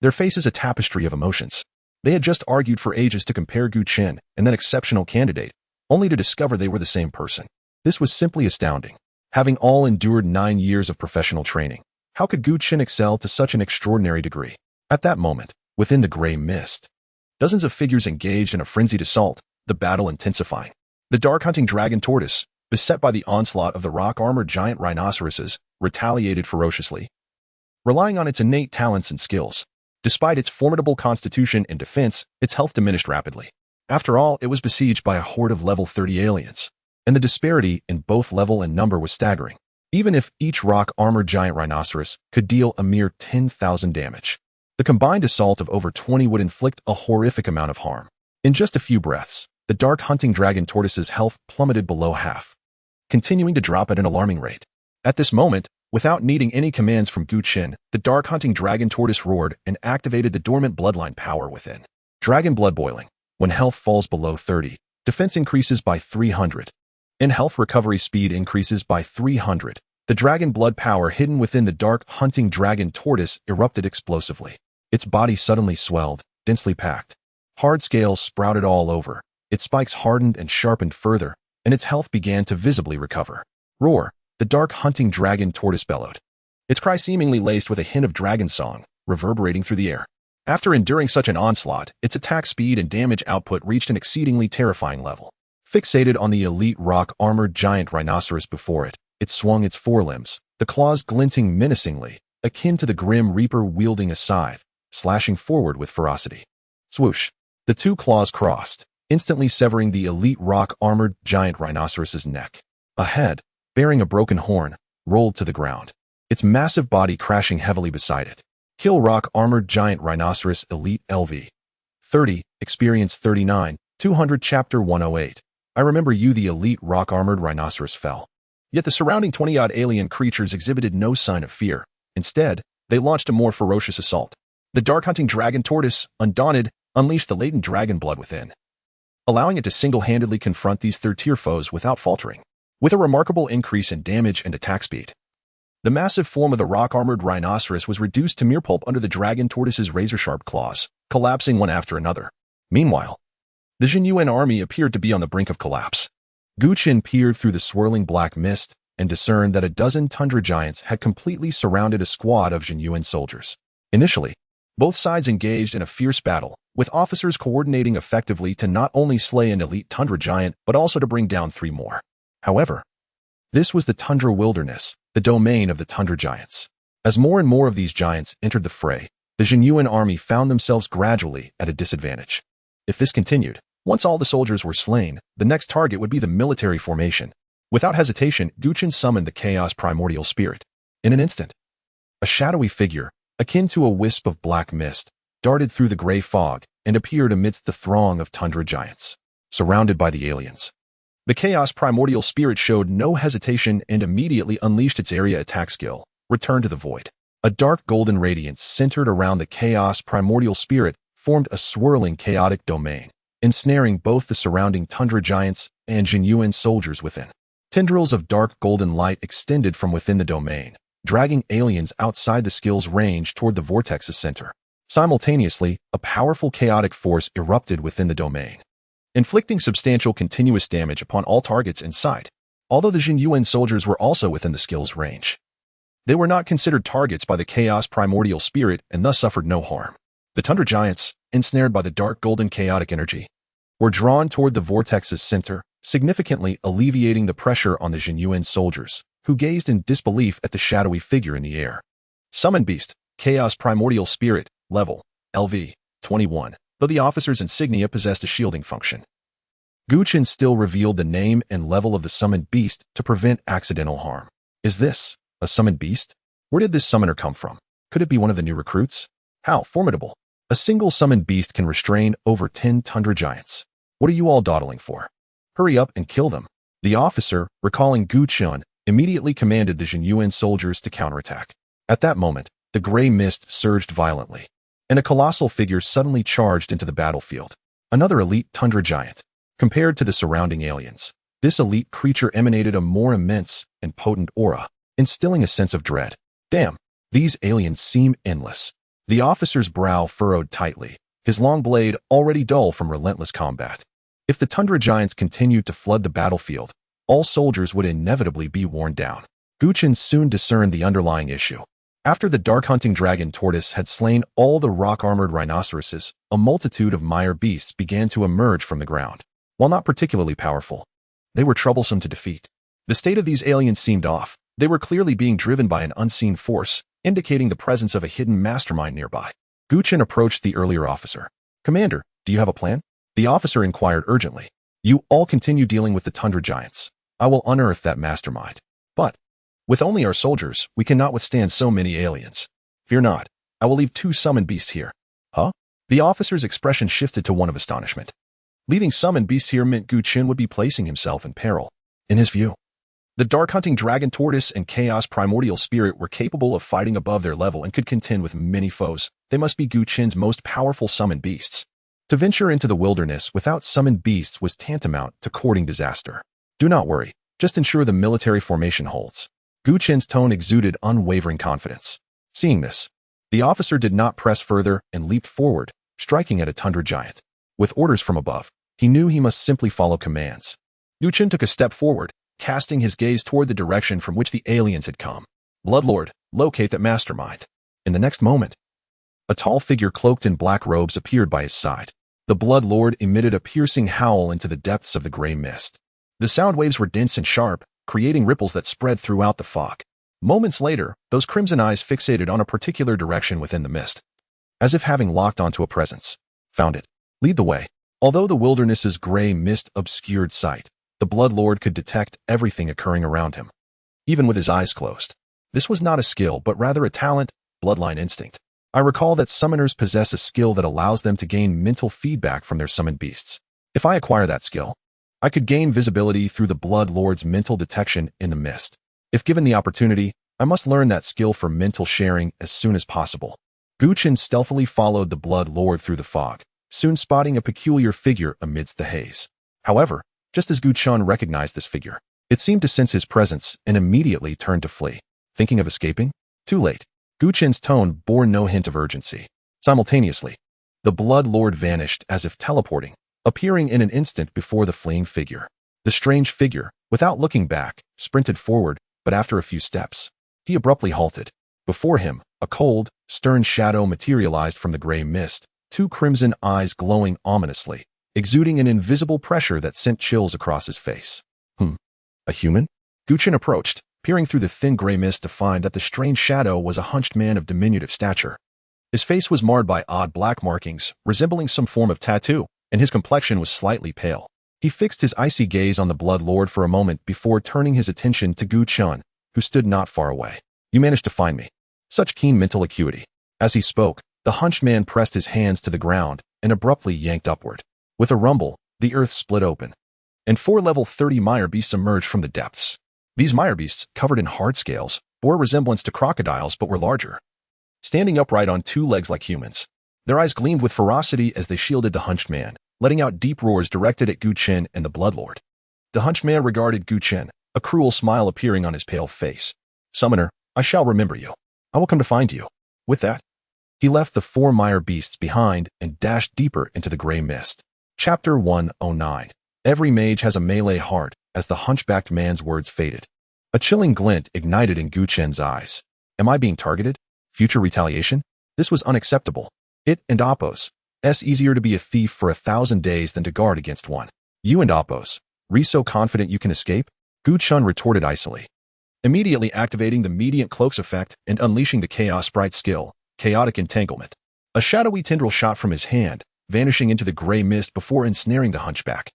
their faces a tapestry of emotions. They had just argued for ages to compare Gu Chen and that exceptional candidate, only to discover they were the same person. This was simply astounding. Having all endured 9 years of professional training, how could Gu Chen excel to such an extraordinary degree? At that moment, within the gray mist, dozens of figures engaged in a frenzied assault, the battle intensifying. The dark-hunting dragon tortoise, beset by the onslaught of the rock-armored giant rhinoceroses, retaliated ferociously. Relying on its innate talents and skills, despite its formidable constitution and defense, its health diminished rapidly. After all, it was besieged by a horde of level 30 aliens, and the disparity in both level and number was staggering. Even if each rock-armored giant rhinoceros could deal a mere 10,000 damage, the combined assault of over 20 would inflict a horrific amount of harm. In just a few breaths, the dark-hunting dragon tortoise's health plummeted below half, continuing to drop at an alarming rate. At this moment, without needing any commands from Gu Chen, the dark-hunting dragon tortoise roared and activated the dormant bloodline power within. Dragon blood boiling. When health falls below 30, defense increases by 300. And health recovery speed increases by 300. The dragon blood power hidden within the dark-hunting dragon tortoise erupted explosively. Its body suddenly swelled, densely packed. Hard scales sprouted all over. Its spikes hardened and sharpened further, and its health began to visibly recover. Roar! The dark-hunting dragon tortoise bellowed. Its cry seemingly laced with a hint of dragon song, reverberating through the air. After enduring such an onslaught, its attack speed and damage output reached an exceedingly terrifying level. Fixated on the elite rock-armored giant rhinoceros before it, it swung its forelimbs, the claws glinting menacingly, akin to the grim reaper wielding a scythe, slashing forward with ferocity. Swoosh! The two claws crossed, instantly severing the elite rock-armored giant rhinoceros's neck. A head, bearing a broken horn, rolled to the ground, its massive body crashing heavily beside it. Kill rock-armored giant rhinoceros elite LV. 30, experience 39, 200 chapter 108. I remember you the elite rock-armored rhinoceros fell. Yet the surrounding 20-odd alien creatures exhibited no sign of fear. Instead, they launched a more ferocious assault. The dark-hunting dragon tortoise, undaunted, unleashed the latent dragon blood within, allowing it to single-handedly confront these third-tier foes without faltering. With a remarkable increase in damage and attack speed, the massive form of the rock-armored rhinoceros was reduced to mere pulp under the dragon tortoise's razor-sharp claws, collapsing one after another. Meanwhile, the Jinyuan army appeared to be on the brink of collapse. Gu Chen peered through the swirling black mist and discerned that a dozen tundra giants had completely surrounded a squad of Jinyuan soldiers. Initially, both sides engaged in a fierce battle, with officers coordinating effectively to not only slay an elite tundra giant, but also to bring down 3 more. However, this was the tundra wilderness, the domain of the tundra giants. As more and more of these giants entered the fray, the Jinyuan army found themselves gradually at a disadvantage. If this continued, once all the soldiers were slain, the next target would be the military formation. Without hesitation, Gu Chen summoned the chaos primordial spirit. In an instant, a shadowy figure, akin to a wisp of black mist, darted through the gray fog and appeared amidst the throng of tundra giants. Surrounded by the aliens, The Chaos Primordial Spirit showed no hesitation and immediately unleashed its area attack skill, Return to the Void. A dark golden radiance centered around the Chaos Primordial Spirit formed a swirling chaotic domain, ensnaring both the surrounding tundra giants and Jinyuan soldiers within. Tendrils of dark golden light extended from within the domain, dragging aliens outside the skill's range toward the vortex's center. Simultaneously, a powerful chaotic force erupted within the domain, inflicting substantial continuous damage upon all targets in sight. Although the Jinyuan soldiers were also within the skill's range, they were not considered targets by the Chaos Primordial Spirit and thus suffered no harm. The tundra giants, ensnared by the dark golden chaotic energy, were drawn toward the vortex's center, significantly alleviating the pressure on the Jinyuan soldiers, who gazed in disbelief at the shadowy figure in the air. Summoned Beast, Chaos Primordial Spirit, level, LV, 21, though the officer's insignia possessed a shielding function. Chen still revealed the name and level of the summoned beast to prevent accidental harm. Is this a summoned beast? Where did this summoner come from? Could it be one of the new recruits? How formidable! A single summoned beast can restrain over 10 tundra giants. What are you all dawdling for? Hurry up and kill them. The officer, recalling Chen, immediately commanded the Jinyuan soldiers to counterattack. At that moment, the gray mist surged violently, and a colossal figure suddenly charged into the battlefield. Another elite tundra giant. Compared to the surrounding aliens, this elite creature emanated a more immense and potent aura, instilling a sense of dread. Damn, these aliens seem endless. The officer's brow furrowed tightly, his long blade already dull from relentless combat. If the tundra giants continued to flood the battlefield, all soldiers would inevitably be worn down. Chen soon discerned the underlying issue. After the dark-hunting dragon tortoise had slain all the rock-armored rhinoceroses, a multitude of mire beasts began to emerge from the ground. While not particularly powerful, they were troublesome to defeat. The state of these aliens seemed off. They were clearly being driven by an unseen force, indicating the presence of a hidden mastermind nearby. Chen approached the earlier officer. Commander, do you have a plan? The officer inquired urgently. You all continue dealing with the tundra giants. I will unearth that mastermind. But with only our soldiers, we cannot withstand so many aliens. Fear not. I will leave 2 summoned beasts here. Huh? The officer's expression shifted to one of astonishment. Leaving summoned beasts here meant Chen would be placing himself in peril. In his view, the dark-hunting dragon tortoise and chaos primordial spirit were capable of fighting above their level and could contend with many foes. They must be Chen's most powerful summoned beasts. To venture into the wilderness without summoned beasts was tantamount to courting disaster. Do not worry. Just ensure the military formation holds. Chen's tone exuded unwavering confidence. Seeing this, the officer did not press further and leaped forward, striking at a tundra giant. With orders from above, he knew he must simply follow commands. Chen took a step forward, casting his gaze toward the direction from which the aliens had come. Bloodlord, locate that mastermind. In the next moment, a tall figure cloaked in black robes appeared by his side. The Bloodlord emitted a piercing howl into the depths of the gray mist. The sound waves were dense and sharp, creating ripples that spread throughout the fog. Moments later, those crimson eyes fixated on a particular direction within the mist, as if having locked onto a presence. Found it. Lead the way. Although the wilderness's gray mist obscured sight, the Bloodlord could detect everything occurring around him, even with his eyes closed. This was not a skill, but rather a talent, bloodline instinct. I recall that summoners possess a skill that allows them to gain mental feedback from their summoned beasts. If I acquire that skill, I could gain visibility through the Bloodlord's mental detection in the mist. If given the opportunity, I must learn that skill for mental sharing as soon as possible. Chen stealthily followed the Bloodlord through the fog, soon spotting a peculiar figure amidst the haze. However, just as Chen recognized this figure, it seemed to sense his presence and immediately turned to flee. Thinking of escaping? Too late. Chen's tone bore no hint of urgency. Simultaneously, the Bloodlord vanished as if teleporting, appearing in an instant before the fleeing figure. The strange figure, without looking back, sprinted forward, but after a few steps, he abruptly halted. Before him, a cold, stern shadow materialized from the gray mist, 2 crimson eyes glowing ominously, exuding an invisible pressure that sent chills across his face. A human? Chen approached, peering through the thin gray mist to find that the strange shadow was a hunched man of diminutive stature. His face was marred by odd black markings, resembling some form of tattoo, and his complexion was slightly pale. He fixed his icy gaze on the Bloodlord for a moment before turning his attention to Chen, who stood not far away. You managed to find me. Such keen mental acuity. As he spoke, the hunched man pressed his hands to the ground and abruptly yanked upward. With a rumble, the earth split open, and 4 level 30 mire beasts emerged from the depths. These mire beasts, covered in hard scales, bore a resemblance to crocodiles but were larger, standing upright on 2 legs like humans. Their eyes gleamed with ferocity as they shielded the hunched man, letting out deep roars directed at Chen and the Bloodlord. The hunched man regarded Chen, a cruel smile appearing on his pale face. "Summoner, I shall remember you. I will come to find you." With that, he left the 4 mire beasts behind and dashed deeper into the gray mist. Chapter 109. Every mage has a melee heart. As the hunchbacked man's words faded, a chilling glint ignited in Chen's eyes. Am I being targeted? Future retaliation? This was unacceptable. It and Oppos. Easier to be a thief for 1,000 days than to guard against one. You and Oppos. So confident you can escape? Chen retorted icily, immediately activating the Mediant Cloaks effect and unleashing the Chaos Sprite skill, Chaotic Entanglement. A shadowy tendril shot from his hand, vanishing into the gray mist before ensnaring the hunchback,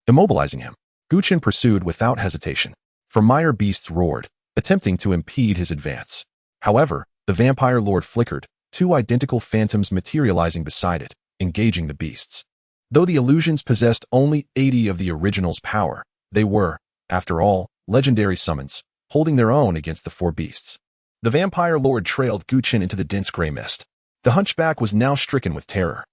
immobilizing him. Chen pursued without hesitation, for mire beasts roared, attempting to impede his advance. However, the vampire lord flickered, 2 identical phantoms materializing beside it, engaging the beasts. Though the illusions possessed only 80 of the original's power, they were, after all, legendary summons, holding their own against the 4 beasts. The vampire lord trailed Chen into the dense gray mist. The hunchback was now stricken with terror.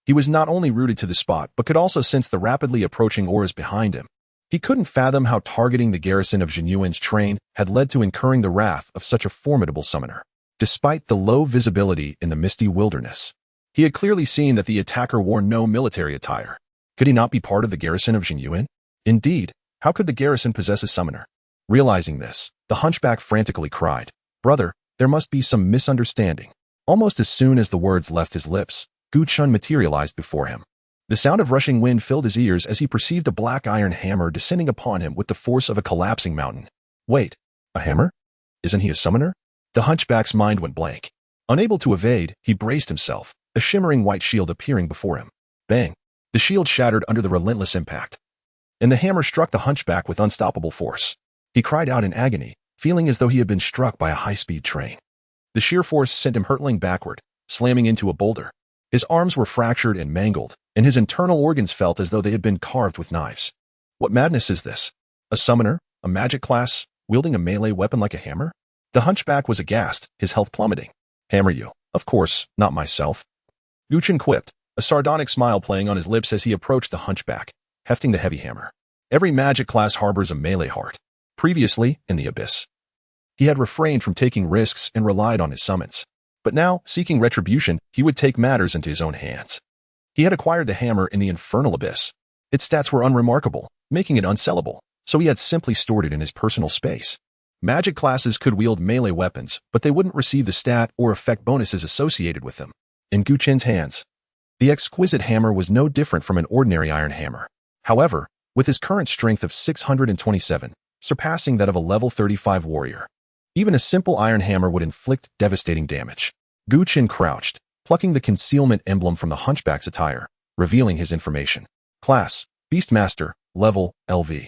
He was not only rooted to the spot but could also sense the rapidly approaching auras behind him. He couldn't fathom how targeting the garrison of Jinyuan's train had led to incurring the wrath of such a formidable summoner. Despite the low visibility in the misty wilderness, he had clearly seen that the attacker wore no military attire. Could he not be part of the garrison of Jinyuan? Indeed, how could the garrison possess a summoner? Realizing this, the hunchback frantically cried, "Brother, there must be some misunderstanding." Almost as soon as the words left his lips, Chen materialized before him. The sound of rushing wind filled his ears as he perceived a black iron hammer descending upon him with the force of a collapsing mountain. Wait, a hammer? Isn't he a summoner? The hunchback's mind went blank. Unable to evade, he braced himself, a shimmering white shield appearing before him. Bang! The shield shattered under the relentless impact, and the hammer struck the hunchback with unstoppable force. He cried out in agony, feeling as though he had been struck by a high-speed train. The sheer force sent him hurtling backward, slamming into a boulder. His arms were fractured and mangled, and his internal organs felt as though they had been carved with knives. What madness is this? A summoner, a magic class, wielding a melee weapon like a hammer? The hunchback was aghast, his health plummeting. Hammer you? Of course, not myself. Chen quipped, a sardonic smile playing on his lips as he approached the hunchback, hefting the heavy hammer. Every magic class harbors a melee heart. Previously, in the abyss, he had refrained from taking risks and relied on his summons. But now, seeking retribution, he would take matters into his own hands. He had acquired the hammer in the infernal abyss. Its stats were unremarkable, making it unsellable, so he had simply stored it in his personal space. Magic classes could wield melee weapons, but they wouldn't receive the stat or effect bonuses associated with them. In Chen's hands, the exquisite hammer was no different from an ordinary iron hammer. However, with his current strength of 627, surpassing that of a level 35 warrior, even a simple iron hammer would inflict devastating damage. Chen crouched, plucking the concealment emblem from the hunchback's attire, revealing his information. Class, Beastmaster, level, LV.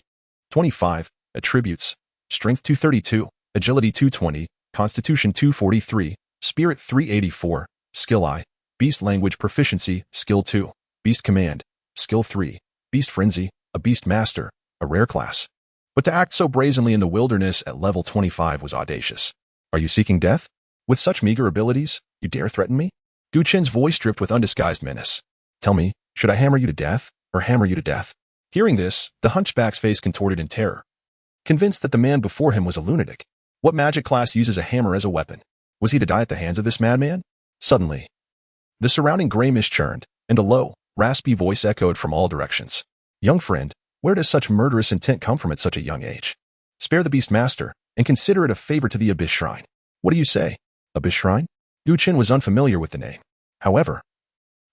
25, attributes, Strength 232, Agility 220, Constitution 243, Spirit 384, Skill I, Beast Language Proficiency, Skill 2, Beast Command, Skill 3, Beast Frenzy, a Beast Master, a rare class. But to act so brazenly in the wilderness at level 25 was audacious. Are you seeking death? With such meager abilities, you dare threaten me? Chen's voice dripped with undisguised menace. Tell me, should I hammer you to death, or hammer you to death? Hearing this, the hunchback's face contorted in terror, convinced that the man before him was a lunatic. What magic class uses a hammer as a weapon? Was he to die at the hands of this madman? Suddenly, the surrounding gray mist churned, and a low, raspy voice echoed from all directions. Young friend, where does such murderous intent come from at such a young age? Spare the Beast Master, and consider it a favor to the Abyss Shrine. What do you say? Abyss Shrine? Chen was unfamiliar with the name. However,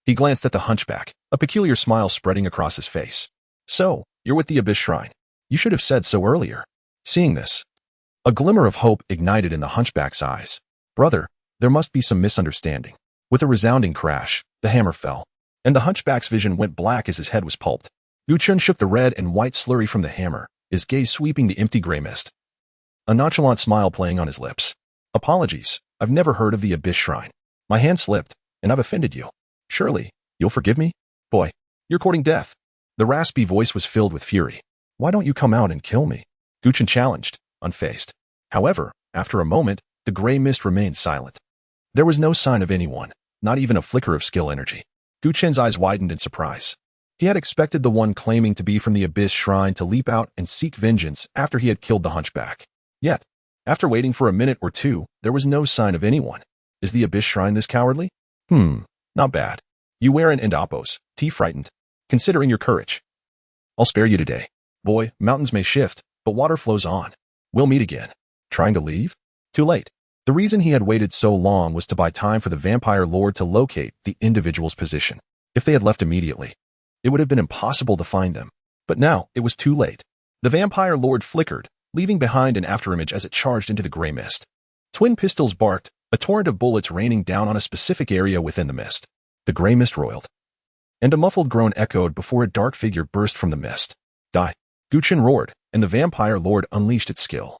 he glanced at the hunchback, a peculiar smile spreading across his face. So, you're with the Abyss Shrine. You should have said so earlier. Seeing this, a glimmer of hope ignited in the hunchback's eyes. Brother, there must be some misunderstanding. With a resounding crash, the hammer fell, and the hunchback's vision went black as his head was pulped. Chen shook the red and white slurry from the hammer, his gaze sweeping the empty gray mist, a nonchalant smile playing on his lips. Apologies, I've never heard of the Abyss Shrine. My hand slipped, and I've offended you. Surely, you'll forgive me? Boy, you're courting death. The raspy voice was filled with fury. Why don't you come out and kill me? Chen challenged, unfazed. However, after a moment, the gray mist remained silent. There was no sign of anyone, not even a flicker of skill energy. Chen's eyes widened in surprise. He had expected the one claiming to be from the Abyss Shrine to leap out and seek vengeance after he had killed the hunchback. Yet, after waiting for a minute or two, there was no sign of anyone. Is the Abyss Shrine this cowardly? Not bad. You wear an Endopos, frightened. Considering your courage. I'll spare you today. Boy, mountains may shift, but water flows on. We'll meet again. Trying to leave? Too late. The reason he had waited so long was to buy time for the vampire lord to locate the individual's position. If they had left immediately, it would have been impossible to find them. But now, it was too late. The vampire lord flickered, leaving behind an afterimage as it charged into the gray mist. Twin pistols barked, a torrent of bullets raining down on a specific area within the mist. The gray mist roiled. And a muffled groan echoed before a dark figure burst from the mist. Die. Chen roared, and the vampire lord unleashed its skill.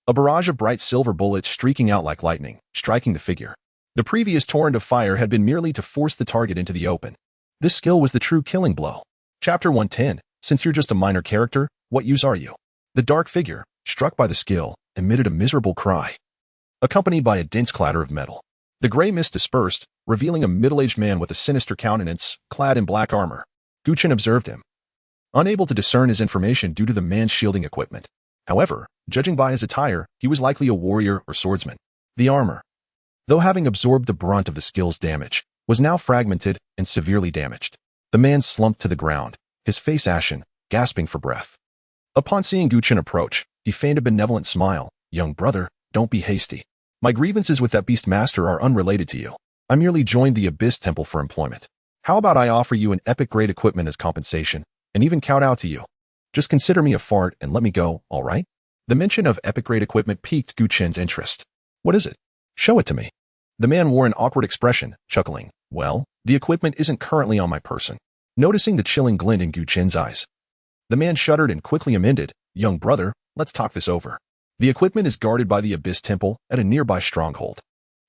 A barrage of bright silver bullets streaking out like lightning, striking the figure. The previous torrent of fire had been merely to force the target into the open. This skill was the true killing blow. Chapter 110. Since you're just a minor character, what use are you? The dark figure, struck by the skill, emitted a miserable cry, accompanied by a dense clatter of metal. The gray mist dispersed, revealing a middle-aged man with a sinister countenance, clad in black armor. Chen observed him, unable to discern his information due to the man's shielding equipment. However, judging by his attire, he was likely a warrior or swordsman. The armor, though having absorbed the brunt of the skill's damage, was now fragmented and severely damaged. The man slumped to the ground, his face ashen, gasping for breath. Upon seeing Chen approach, he feigned a benevolent smile. Young brother, don't be hasty. My grievances with that beast master are unrelated to you. I merely joined the Abyss Temple for employment. How about I offer you an epic-grade equipment as compensation, and even kowtow to you? Just consider me a fart and let me go, all right? The mention of epic-grade equipment piqued Chen's interest. What is it? Show it to me. The man wore an awkward expression, chuckling. Well, the equipment isn't currently on my person. Noticing the chilling glint in Chen's eyes, the man shuddered and quickly amended. Young brother, let's talk this over. The equipment is guarded by the Abyss Temple at a nearby stronghold.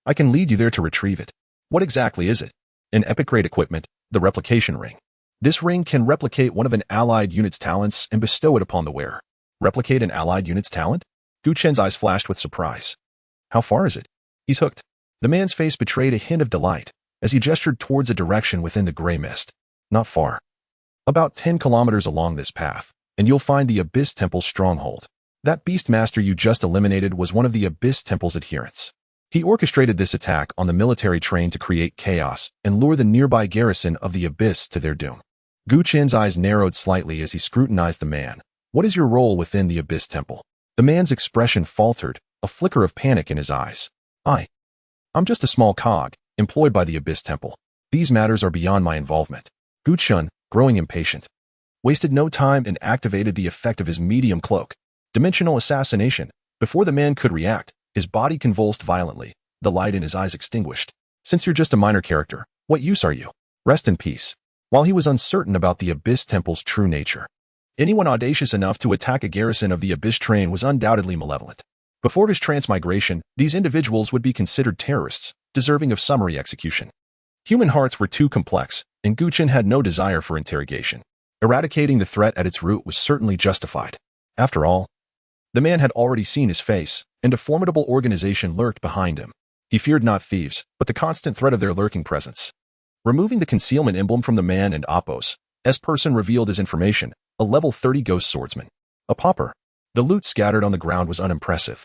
I can lead you there to retrieve it. What exactly is it? An epic-grade equipment, the replication ring. This ring can replicate one of an allied unit's talents and bestow it upon the wearer. Replicate an allied unit's talent? Chen's eyes flashed with surprise. How far is it? He's hooked. The man's face betrayed a hint of delight as he gestured towards a direction within the gray mist. Not far. About 10 kilometers along this path, and you'll find the Abyss Temple's stronghold. That beastmaster you just eliminated was one of the Abyss Temple's adherents. He orchestrated this attack on the military train to create chaos and lure the nearby garrison of the Abyss to their doom. Chen's eyes narrowed slightly as he scrutinized the man. What is your role within the Abyss Temple? The man's expression faltered, a flicker of panic in his eyes. I'm just a small cog, employed by the Abyss Temple. These matters are beyond my involvement. Chen, growing impatient, wasted no time and activated the effect of his medium cloak. Dimensional assassination. Before the man could react, his body convulsed violently, the light in his eyes extinguished. Since you're just a minor character, what use are you? Rest in peace. While he was uncertain about the Abyss Temple's true nature, anyone audacious enough to attack a garrison of the Abyss train was undoubtedly malevolent. Before his transmigration, these individuals would be considered terrorists, deserving of summary execution. Human hearts were too complex, and Chen had no desire for interrogation. Eradicating the threat at its root was certainly justified. After all, the man had already seen his face, and a formidable organization lurked behind him. He feared not thieves, but the constant threat of their lurking presence. Removing the concealment emblem from the man and Opos, S-Person revealed his information, a level 30 ghost swordsman. A pauper. The loot scattered on the ground was unimpressive,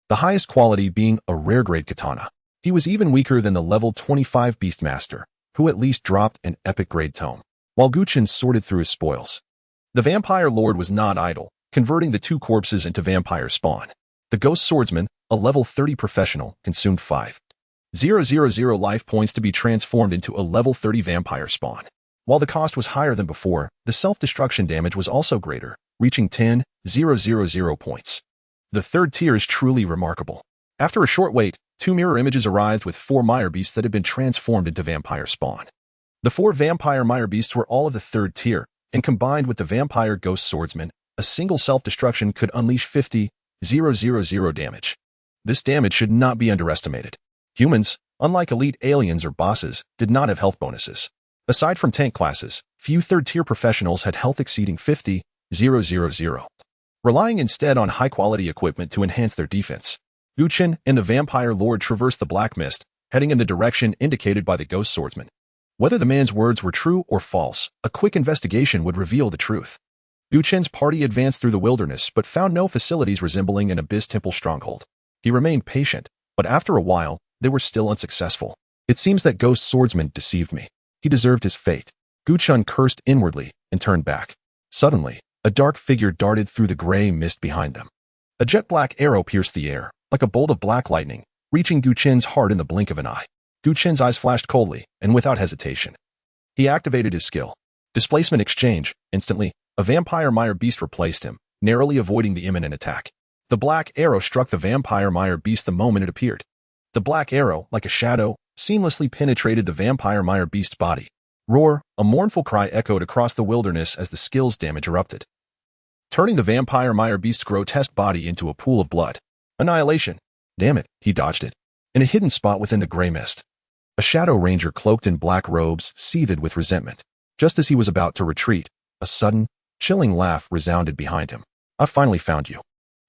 the highest quality being a rare-grade katana. He was even weaker than the level 25 beastmaster, who at least dropped an epic-grade tome. While Chen sorted through his spoils, the vampire lord was not idle, converting the two corpses into vampire spawn. The ghost swordsman, a level 30 professional, consumed 5,000 life points to be transformed into a level 30 vampire spawn. While the cost was higher than before, the self-destruction damage was also greater, reaching 10,000 points. The third tier is truly remarkable. After a short wait, 2 mirror images arrived with 4 mire beasts that had been transformed into vampire spawn. The 4 vampire mire beasts were all of the third tier, and combined with the vampire ghost swordsman, a single self-destruction could unleash 50,000 damage. This damage should not be underestimated. Humans, unlike elite aliens or bosses, did not have health bonuses. Aside from tank classes, few third-tier professionals had health exceeding 50,000 000. Relying instead on high-quality equipment to enhance their defense, Chen and the vampire lord traversed the black mist, heading in the direction indicated by the ghost swordsman. Whether the man's words were true or false, a quick investigation would reveal the truth. Chen's party advanced through the wilderness but found no facilities resembling an abyss temple stronghold. He remained patient, but after a while, they were still unsuccessful. It seems that ghost swordsman deceived me. He deserved his fate. Chen cursed inwardly and turned back. Suddenly, a dark figure darted through the gray mist behind them. A jet-black arrow pierced the air, like a bolt of black lightning, reaching Chen's heart in the blink of an eye. Chen's eyes flashed coldly, and without hesitation. He activated his skill. Displacement exchange. Instantly, a vampire mire beast replaced him, narrowly avoiding the imminent attack. The black arrow struck the vampire mire beast the moment it appeared. The black arrow, like a shadow, seamlessly penetrated the vampire mire beast's body. Roar, a mournful cry echoed across the wilderness as the skill's damage erupted, turning the vampire mire beast's grotesque body into a pool of blood. Annihilation. Damn it, he dodged it. In a hidden spot within the gray mist, a shadow ranger cloaked in black robes seethed with resentment. Just as he was about to retreat, a sudden, chilling laugh resounded behind him. I finally found you.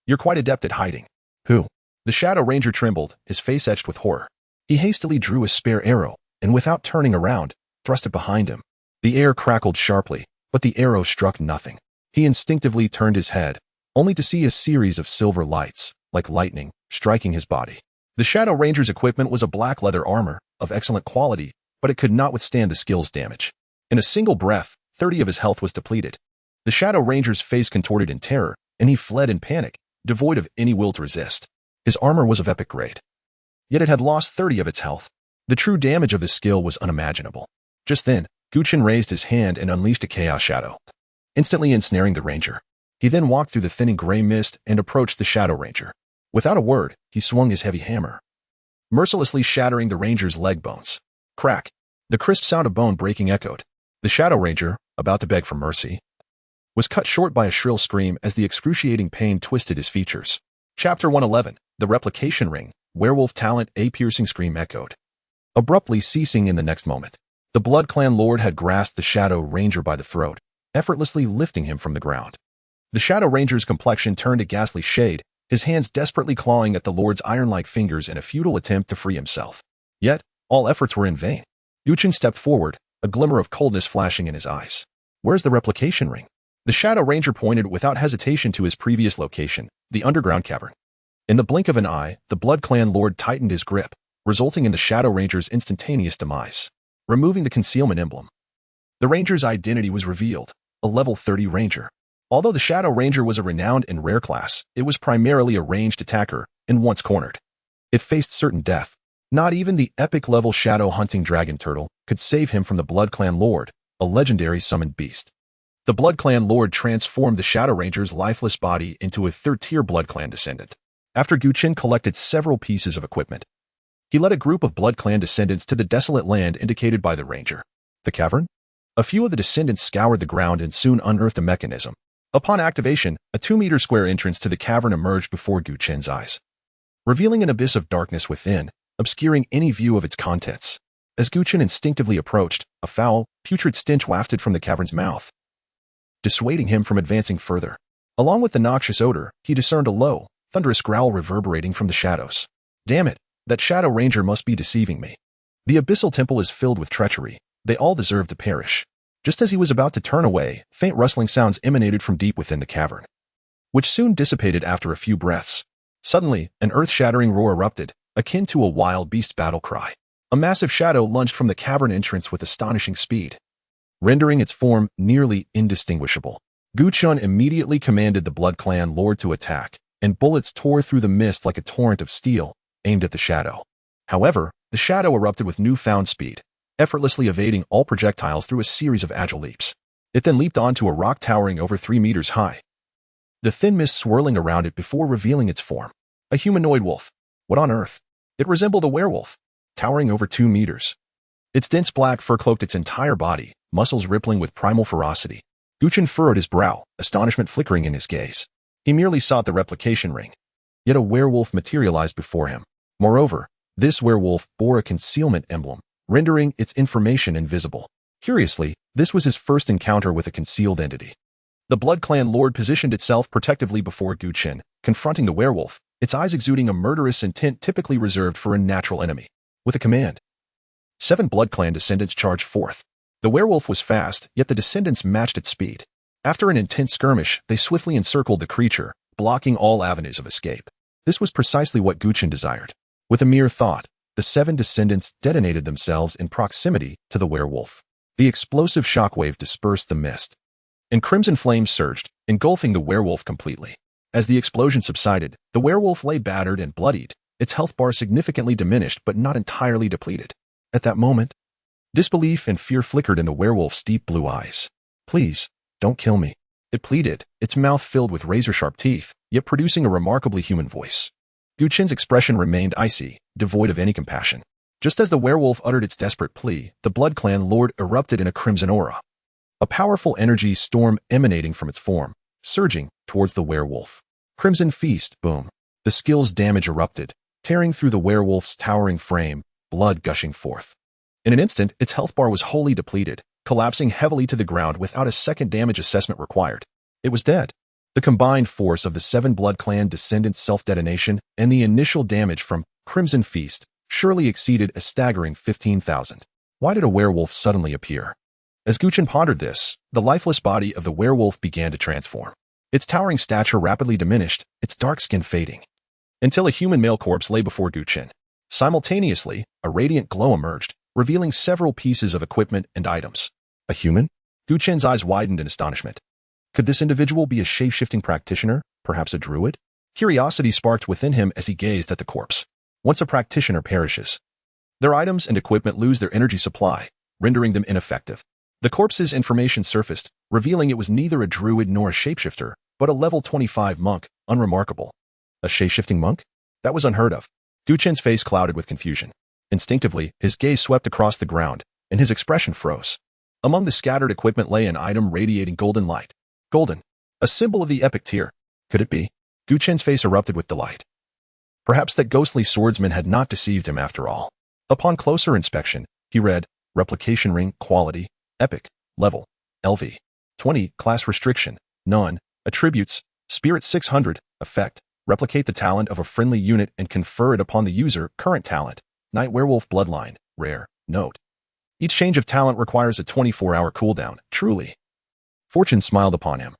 You're quite adept at hiding. Who? The shadow ranger trembled, his face etched with horror. He hastily drew a spare arrow, and without turning around, thrust it behind him. The air crackled sharply, but the arrow struck nothing. He instinctively turned his head, only to see a series of silver lights, like lightning, striking his body. The Shadow Ranger's equipment was a black leather armor, of excellent quality, but it could not withstand the skill's damage. In a single breath, 30 of his health was depleted. The Shadow Ranger's face contorted in terror, and he fled in panic, devoid of any will to resist. His armor was of epic grade, yet it had lost 30 of its health. The true damage of his skill was unimaginable. Just then, Chen raised his hand and unleashed a chaos shadow, instantly ensnaring the ranger. He then walked through the thinning gray mist and approached the Shadow Ranger. Without a word, he swung his heavy hammer, mercilessly shattering the ranger's leg bones. Crack! The crisp sound of bone breaking echoed. The Shadow Ranger, about to beg for mercy, was cut short by a shrill scream as the excruciating pain twisted his features. Chapter 111, The Replication Ring, Werewolf Talent. A piercing scream echoed, abruptly ceasing in the next moment. The Blood Clan Lord had grasped the Shadow Ranger by the throat, effortlessly lifting him from the ground. The Shadow Ranger's complexion turned a ghastly shade, his hands desperately clawing at the Lord's iron-like fingers in a futile attempt to free himself. Yet, all efforts were in vain. Chen stepped forward, a glimmer of coldness flashing in his eyes. Where's the replication ring? The Shadow Ranger pointed without hesitation to his previous location, the underground cavern. In the blink of an eye, the Blood Clan Lord tightened his grip, resulting in the Shadow Ranger's instantaneous demise, removing the concealment emblem. The Ranger's identity was revealed, a level 30 Ranger. Although the Shadow Ranger was a renowned and rare class, it was primarily a ranged attacker, and once cornered, it faced certain death. Not even the epic-level shadow-hunting dragon turtle could save him from the Blood Clan Lord, a legendary summoned beast. The Blood Clan Lord transformed the Shadow Ranger's lifeless body into a third-tier Blood Clan descendant. After Chen collected several pieces of equipment, he led a group of Blood Clan descendants to the desolate land indicated by the Ranger. The cavern? A few of the descendants scoured the ground and soon unearthed a mechanism. Upon activation, a 2-meter square entrance to the cavern emerged before Chen's eyes, revealing an abyss of darkness within, obscuring any view of its contents. As Chen instinctively approached, a foul, putrid stench wafted from the cavern's mouth, dissuading him from advancing further. Along with the noxious odor, he discerned a low, thunderous growl reverberating from the shadows. Damn it, that Shadow Ranger must be deceiving me. The abyssal temple is filled with treachery. They all deserve to perish. Just as he was about to turn away, faint rustling sounds emanated from deep within the cavern, which soon dissipated after a few breaths. Suddenly, an earth-shattering roar erupted, akin to a wild beast battle cry. A massive shadow lunged from the cavern entrance with astonishing speed, rendering its form nearly indistinguishable. Chen immediately commanded the Blood Clan Lord to attack, and bullets tore through the mist like a torrent of steel, aimed at the shadow. However, the shadow erupted with newfound speed, effortlessly evading all projectiles through a series of agile leaps. It then leaped onto a rock towering over 3 meters high, the thin mist swirling around it before revealing its form. A humanoid wolf. What on earth? It resembled a werewolf, towering over 2 meters. Its dense black fur cloaked its entire body, muscles rippling with primal ferocity. Chen furrowed his brow, astonishment flickering in his gaze. He merely sought the replication ring, yet a werewolf materialized before him. Moreover, this werewolf bore a concealment emblem, rendering its information invisible. Curiously, this was his first encounter with a concealed entity. The Blood Clan Lord positioned itself protectively before Chen, confronting the werewolf, its eyes exuding a murderous intent typically reserved for a natural enemy. With a command, 7 Blood Clan descendants charged forth. The werewolf was fast, yet the descendants matched its speed. After an intense skirmish, they swiftly encircled the creature, blocking all avenues of escape. This was precisely what Chen desired. With a mere thought, the 7 descendants detonated themselves in proximity to the werewolf. The explosive shockwave dispersed the mist, and crimson flames surged, engulfing the werewolf completely. As the explosion subsided, the werewolf lay battered and bloodied, its health bar significantly diminished but not entirely depleted. At that moment, disbelief and fear flickered in the werewolf's deep blue eyes. "Please, don't kill me," it pleaded, its mouth filled with razor-sharp teeth, yet producing a remarkably human voice. Chen's expression remained icy, devoid of any compassion. Just as the werewolf uttered its desperate plea, the Blood Clan Lord erupted in a crimson aura. A powerful energy storm emanating from its form, surging towards the werewolf. Crimson Feast, boom. The skill's damage erupted, tearing through the werewolf's towering frame, blood gushing forth. In an instant, its health bar was wholly depleted, collapsing heavily to the ground without a second damage assessment required. It was dead. The combined force of the 7 Blood Clan descendants' self-detonation and the initial damage from Crimson Feast surely exceeded a staggering 15,000. Why did a werewolf suddenly appear? As Chen pondered this, the lifeless body of the werewolf began to transform. Its towering stature rapidly diminished, its dark skin fading, until a human male corpse lay before Chen. Simultaneously, a radiant glow emerged, revealing several pieces of equipment and items. A human? Chen's eyes widened in astonishment. Could this individual be a shape-shifting practitioner, perhaps a druid? Curiosity sparked within him as he gazed at the corpse. Once a practitioner perishes, their items and equipment lose their energy supply, rendering them ineffective. The corpse's information surfaced, revealing it was neither a druid nor a shapeshifter, but a level 25 monk, unremarkable. A shape-shifting monk? That was unheard of. Chen's face clouded with confusion. Instinctively, his gaze swept across the ground, and his expression froze. Among the scattered equipment lay an item radiating golden light. Golden. A symbol of the epic tier. Could it be? Chen's face erupted with delight. Perhaps that ghostly swordsman had not deceived him after all. Upon closer inspection, he read, Replication Ring, Quality, Epic, Level, LV. 20, Class Restriction, None, Attributes, Spirit 600, Effect, Replicate the talent of a friendly unit and confer it upon the user, Current talent, Night Werewolf Bloodline, Rare, Note. Each change of talent requires a 24-hour cooldown, truly. Fortune smiled upon him.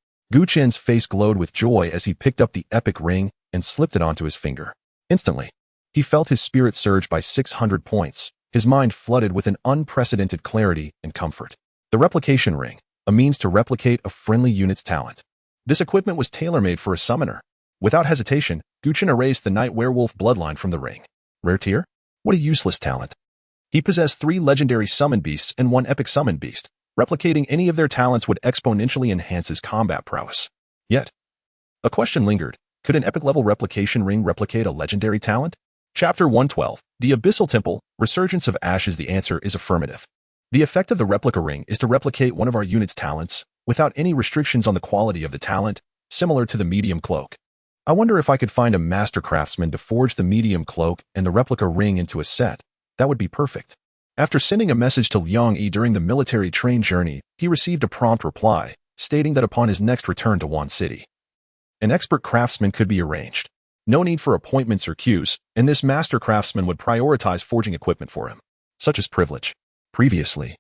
Chen's face glowed with joy as he picked up the epic ring and slipped it onto his finger. Instantly, he felt his spirit surge by 600 points, his mind flooded with an unprecedented clarity and comfort. The replication ring, a means to replicate a friendly unit's talent. This equipment was tailor-made for a summoner. Without hesitation, Chen erased the Night Werewolf bloodline from the ring. Rare tier? What a useless talent. He possessed 3 legendary summon beasts and 1 epic summon beast. Replicating any of their talents would exponentially enhance his combat prowess. Yet, a question lingered. Could an epic-level replication ring replicate a legendary talent? Chapter 112, The Abyssal Temple, Resurgence of Ashes. The answer is affirmative. The effect of the replica ring is to replicate one of our unit's talents, without any restrictions on the quality of the talent, similar to the medium cloak. I wonder if I could find a master craftsman to forge the medium cloak and the replica ring into a set. That would be perfect. After sending a message to Liang Yi during the military train journey, he received a prompt reply, stating that upon his next return to Wan City, an expert craftsman could be arranged. No need for appointments or queues, and this master craftsman would prioritize forging equipment for him, such as privilege. Previously,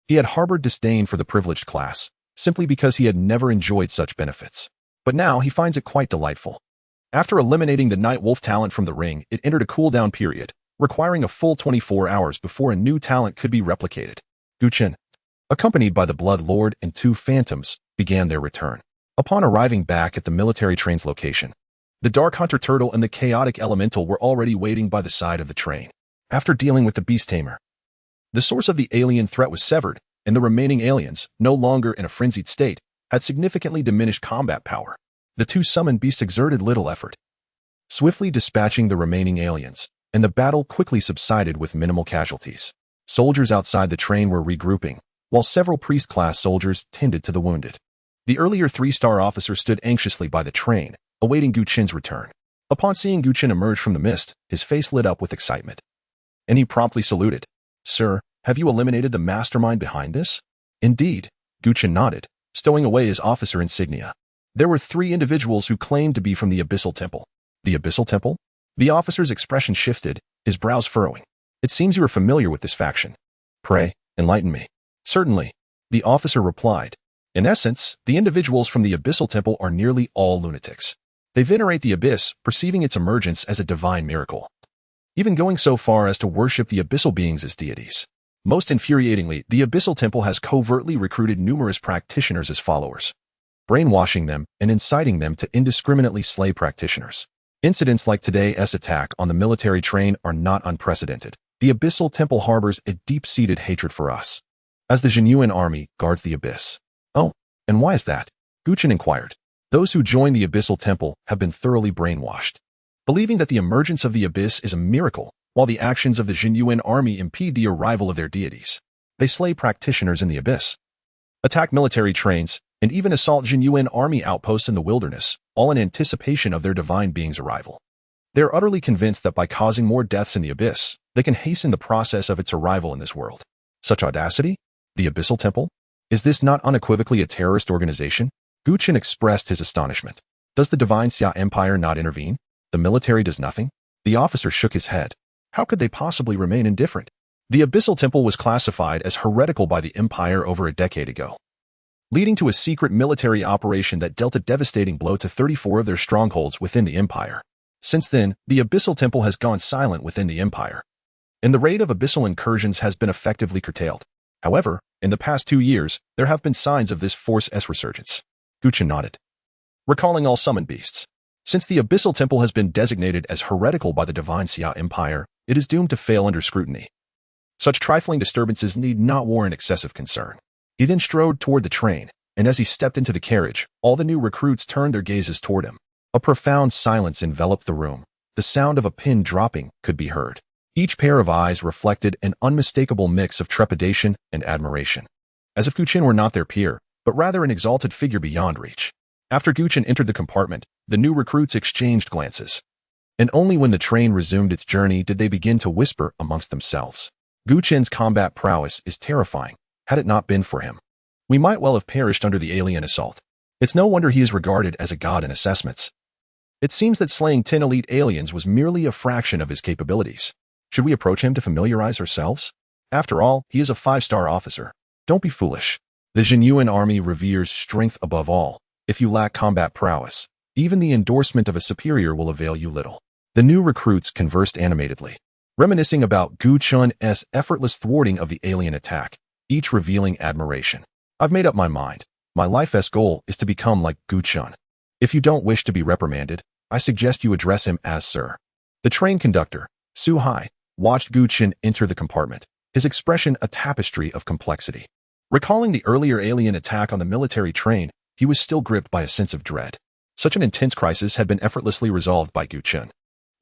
he had harbored disdain for the privileged class, simply because he had never enjoyed such benefits. But now he finds it quite delightful. After eliminating the Night Wolf talent from the ring, it entered a cooldown period, requiring a full 24 hours before a new talent could be replicated. Chen, accompanied by the Blood Lord and 2 phantoms, began their return. Upon arriving back at the military train's location, the Dark Hunter Turtle and the Chaotic Elemental were already waiting by the side of the train. After dealing with the Beast Tamer, the source of the alien threat was severed, and the remaining aliens, no longer in a frenzied state, had significantly diminished combat power. The 2 summoned beasts exerted little effort, swiftly dispatching the remaining aliens, and the battle quickly subsided with minimal casualties. Soldiers outside the train were regrouping, while several priest-class soldiers tended to the wounded. The earlier 3-star officer stood anxiously by the train, awaiting Chen's return. Upon seeing Chen emerge from the mist, his face lit up with excitement, and he promptly saluted. "Sir, have you eliminated the mastermind behind this?" "Indeed," Chen nodded. stowing away his officer insignia. There were 3 individuals who claimed to be from the Abyssal Temple. The Abyssal Temple? The officer's expression shifted, his brows furrowing. It seems you are familiar with this faction. Pray, enlighten me. Certainly, the officer replied. In essence, the individuals from the Abyssal Temple are nearly all lunatics. They venerate the abyss, perceiving its emergence as a divine miracle, even going so far as to worship the abyssal beings as deities. Most infuriatingly, the Abyssal Temple has covertly recruited numerous practitioners as followers, brainwashing them and inciting them to indiscriminately slay practitioners. Incidents like today's attack on the military train are not unprecedented. The Abyssal Temple harbors a deep-seated hatred for us, as the genuine army guards the abyss. Oh, and why is that? Chen inquired. Those who join the Abyssal Temple have been thoroughly brainwashed, believing that the emergence of the abyss is a miracle, while the actions of the genuine army impede the arrival of their deities. They slay practitioners in the abyss, attack military trains, and even assault genuine army outposts in the wilderness, all in anticipation of their divine being's arrival. They are utterly convinced that by causing more deaths in the abyss, they can hasten the process of its arrival in this world. Such audacity? The Abyssal Temple? Is this not unequivocally a terrorist organization? Chen expressed his astonishment. Does the Divine Xia Empire not intervene? The military does nothing? The officer shook his head. How could they possibly remain indifferent? The Abyssal Temple was classified as heretical by the Empire over a decade ago, leading to a secret military operation that dealt a devastating blow to 34 of their strongholds within the Empire. Since then, the Abyssal Temple has gone silent within the Empire, and the rate of abyssal incursions has been effectively curtailed. However, in the past 2 years, there have been signs of this force's resurgence. Chen nodded, recalling all summoned beasts. Since the Abyssal Temple has been designated as heretical by the Divine Xia Empire, it is doomed to fail under scrutiny. Such trifling disturbances need not warrant excessive concern. He then strode toward the train, and as he stepped into the carriage, all the new recruits turned their gazes toward him. A profound silence enveloped the room. The sound of a pin dropping could be heard. Each pair of eyes reflected an unmistakable mix of trepidation and admiration, as if Chen were not their peer, but rather an exalted figure beyond reach. After Chen entered the compartment, the new recruits exchanged glances, and only when the train resumed its journey did they begin to whisper amongst themselves. Chen's combat prowess is terrifying. Had it not been for him, we might well have perished under the alien assault. It's no wonder he is regarded as a god in assessments. It seems that slaying 10 elite aliens was merely a fraction of his capabilities. Should we approach him to familiarize ourselves? After all, he is a 5-star officer. Don't be foolish. The genuine army reveres strength above all. If you lack combat prowess, even the endorsement of a superior will avail you little. The new recruits conversed animatedly, reminiscing about Chen's effortless thwarting of the alien attack, each revealing admiration. I've made up my mind. My life's goal is to become like Chen. If you don't wish to be reprimanded, I suggest you address him as Sir. The train conductor, Su Hai, watched Chen enter the compartment, his expression a tapestry of complexity. Recalling the earlier alien attack on the military train, he was still gripped by a sense of dread. Such an intense crisis had been effortlessly resolved by Chen.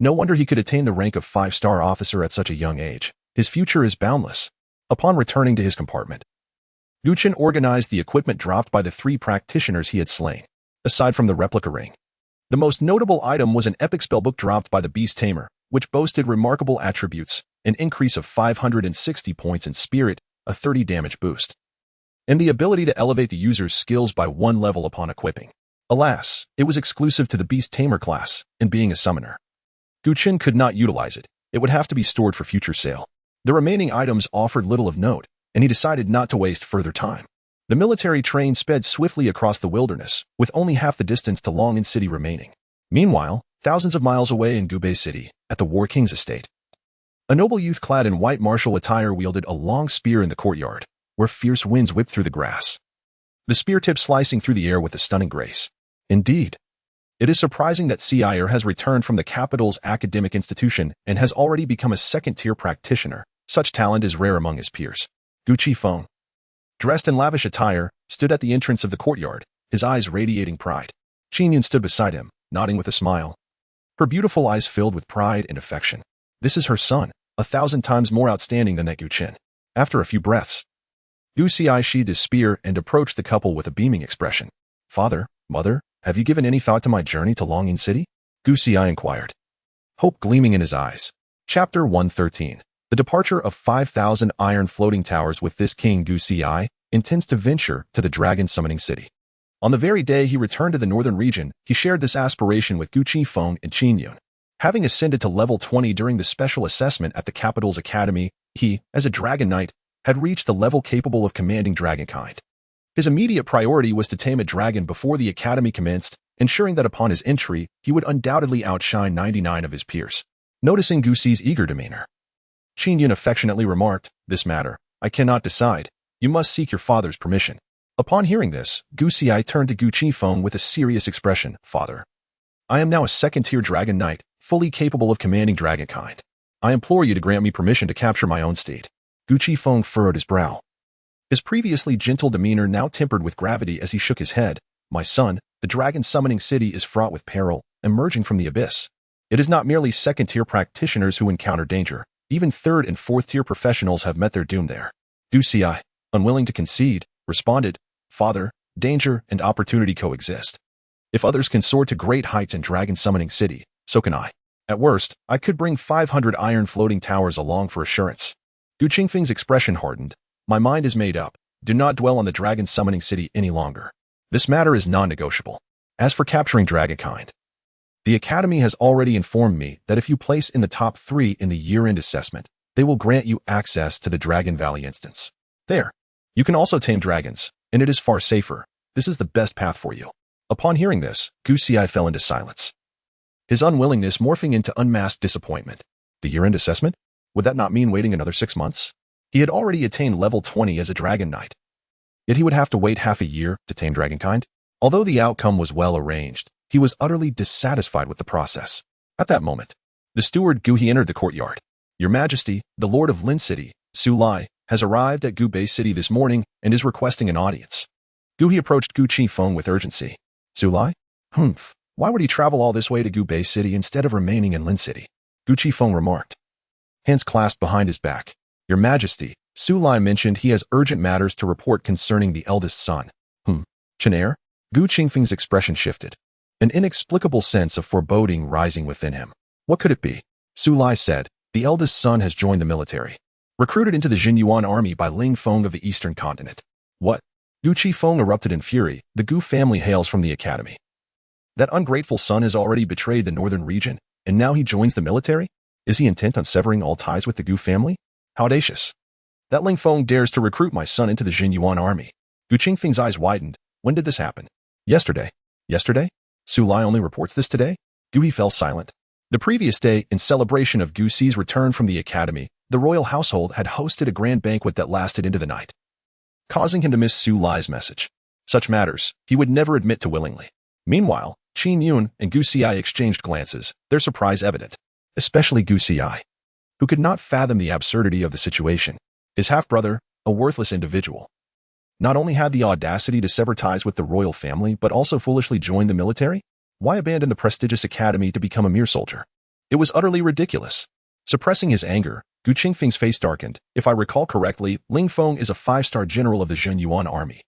No wonder he could attain the rank of 5-star officer at such a young age. His future is boundless. Upon returning to his compartment, Chen organized the equipment dropped by the 3 practitioners he had slain. Aside from the replica ring, the most notable item was an epic spellbook dropped by the Beast Tamer, which boasted remarkable attributes, an increase of 560 points in spirit, a 30 damage boost, and the ability to elevate the user's skills by 1 level upon equipping. Alas, it was exclusive to the Beast Tamer class, and being a summoner, Chen could not utilize it. It would have to be stored for future sale. The remaining items offered little of note, and he decided not to waste further time. The military train sped swiftly across the wilderness, with only half the distance to Longin City remaining. Meanwhile, thousands of miles away in Gubei City, at the War King's estate, a noble youth clad in white martial attire wielded a long spear in the courtyard, where fierce winds whipped through the grass, the spear tip slicing through the air with a stunning grace. Indeed, it is surprising that Seir has returned from the capital's academic institution and has already become a second-tier practitioner. Such talent is rare among his peers. Gucci Feng, dressed in lavish attire, stood at the entrance of the courtyard, his eyes radiating pride. Qinyun stood beside him, nodding with a smile, her beautiful eyes filled with pride and affection. This is her son, 1,000 times more outstanding than that Chen. After a few breaths, Gu Xi sheathed his spear and approached the couple with a beaming expression. Father, mother, have you given any thought to my journey to Longin City? Gu Xi inquired, hope gleaming in his eyes. Chapter 113. The departure of 5,000 iron floating towers. With this King Gu Xi intends to venture to the dragon summoning city. On the very day he returned to the northern region, he shared this aspiration with Gu Qifeng and Chen Yun. Having ascended to level 20 during the special assessment at the capital's academy, he, as a dragon knight, had reached the level capable of commanding dragonkind. His immediate priority was to tame a dragon before the academy commenced, ensuring that upon his entry, he would undoubtedly outshine 99 of his peers. Noticing Gu Xi's eager demeanor, Chen Yun affectionately remarked, "This matter, I cannot decide. You must seek your father's permission." Upon hearing this, Gu Xi turned to Gu Qifeng with a serious expression, "Father, I am now a second-tier dragon knight, fully capable of commanding dragonkind. I implore you to grant me permission to capture my own steed." Gu Qifeng furrowed his brow. His previously gentle demeanor now tempered with gravity as he shook his head. "My son, the dragon summoning city is fraught with peril, emerging from the abyss. It is not merely second-tier practitioners who encounter danger. Even third- and fourth-tier professionals have met their doom there." Gu Xi, unwilling to concede, responded, "Father, danger and opportunity coexist. If others can soar to great heights in dragon summoning city, so can I. At worst, I could bring 500 iron floating towers along for assurance." Gu Qingfeng's expression hardened. "My mind is made up. Do not dwell on the dragon summoning city any longer. This matter is non-negotiable. As for capturing dragonkind, the Academy has already informed me that if you place in the top 3 in the year-end assessment, they will grant you access to the Dragon Valley instance. There, you can also tame dragons, and it is far safer. This is the best path for you." Upon hearing this, Gu Xi fell into silence, his unwillingness morphing into unmasked disappointment. The year-end assessment? Would that not mean waiting another 6 months? He had already attained level 20 as a dragon knight. Yet he would have to wait half a year to tame dragonkind? Although the outcome was well arranged, he was utterly dissatisfied with the process. At that moment, the steward Gu He entered the courtyard. "Your Majesty, the Lord of Lin City, Su Lai, has arrived at Gu Bei City this morning and is requesting an audience." Gu He approached Gu Qifeng with urgency. "Su Lai? Humph. Why would he travel all this way to Gu Bei City instead of remaining in Lin City?" Gu Qifeng remarked, hands clasped behind his back. "Your Majesty, Su Lai mentioned he has urgent matters to report concerning the eldest son." Chen? Gu Qingfeng's expression shifted, an inexplicable sense of foreboding rising within him. What could it be? Su Lai said, "The eldest son has joined the military, recruited into the Jinyuan army by Ling Feng of the eastern continent." What? Gu Qifeng erupted in fury. The Gu family hails from the academy. That ungrateful son has already betrayed the northern region, and now he joins the military? Is he intent on severing all ties with the Gu family? How audacious. That Ling Feng dares to recruit my son into the Jinyuan army. Gu Qingfeng's eyes widened. When did this happen? Yesterday. Yesterday? Su Lai only reports this today? Gu He fell silent. The previous day, in celebration of Gu Xi's return from the academy, the royal household had hosted a grand banquet that lasted into the night, causing him to miss Su Lai's message. Such matters, he would never admit to willingly. Meanwhile, Chen Yun and Gu Xi exchanged glances, their surprise evident. Especially Gu Xi, who could not fathom the absurdity of the situation. His half-brother, a worthless individual, not only had the audacity to sever ties with the royal family, but also foolishly joined the military? Why abandon the prestigious academy to become a mere soldier? It was utterly ridiculous. Suppressing his anger, Gu Qingfeng's face darkened. If I recall correctly, Ling Feng is a 5-star general of the Jinyuan army.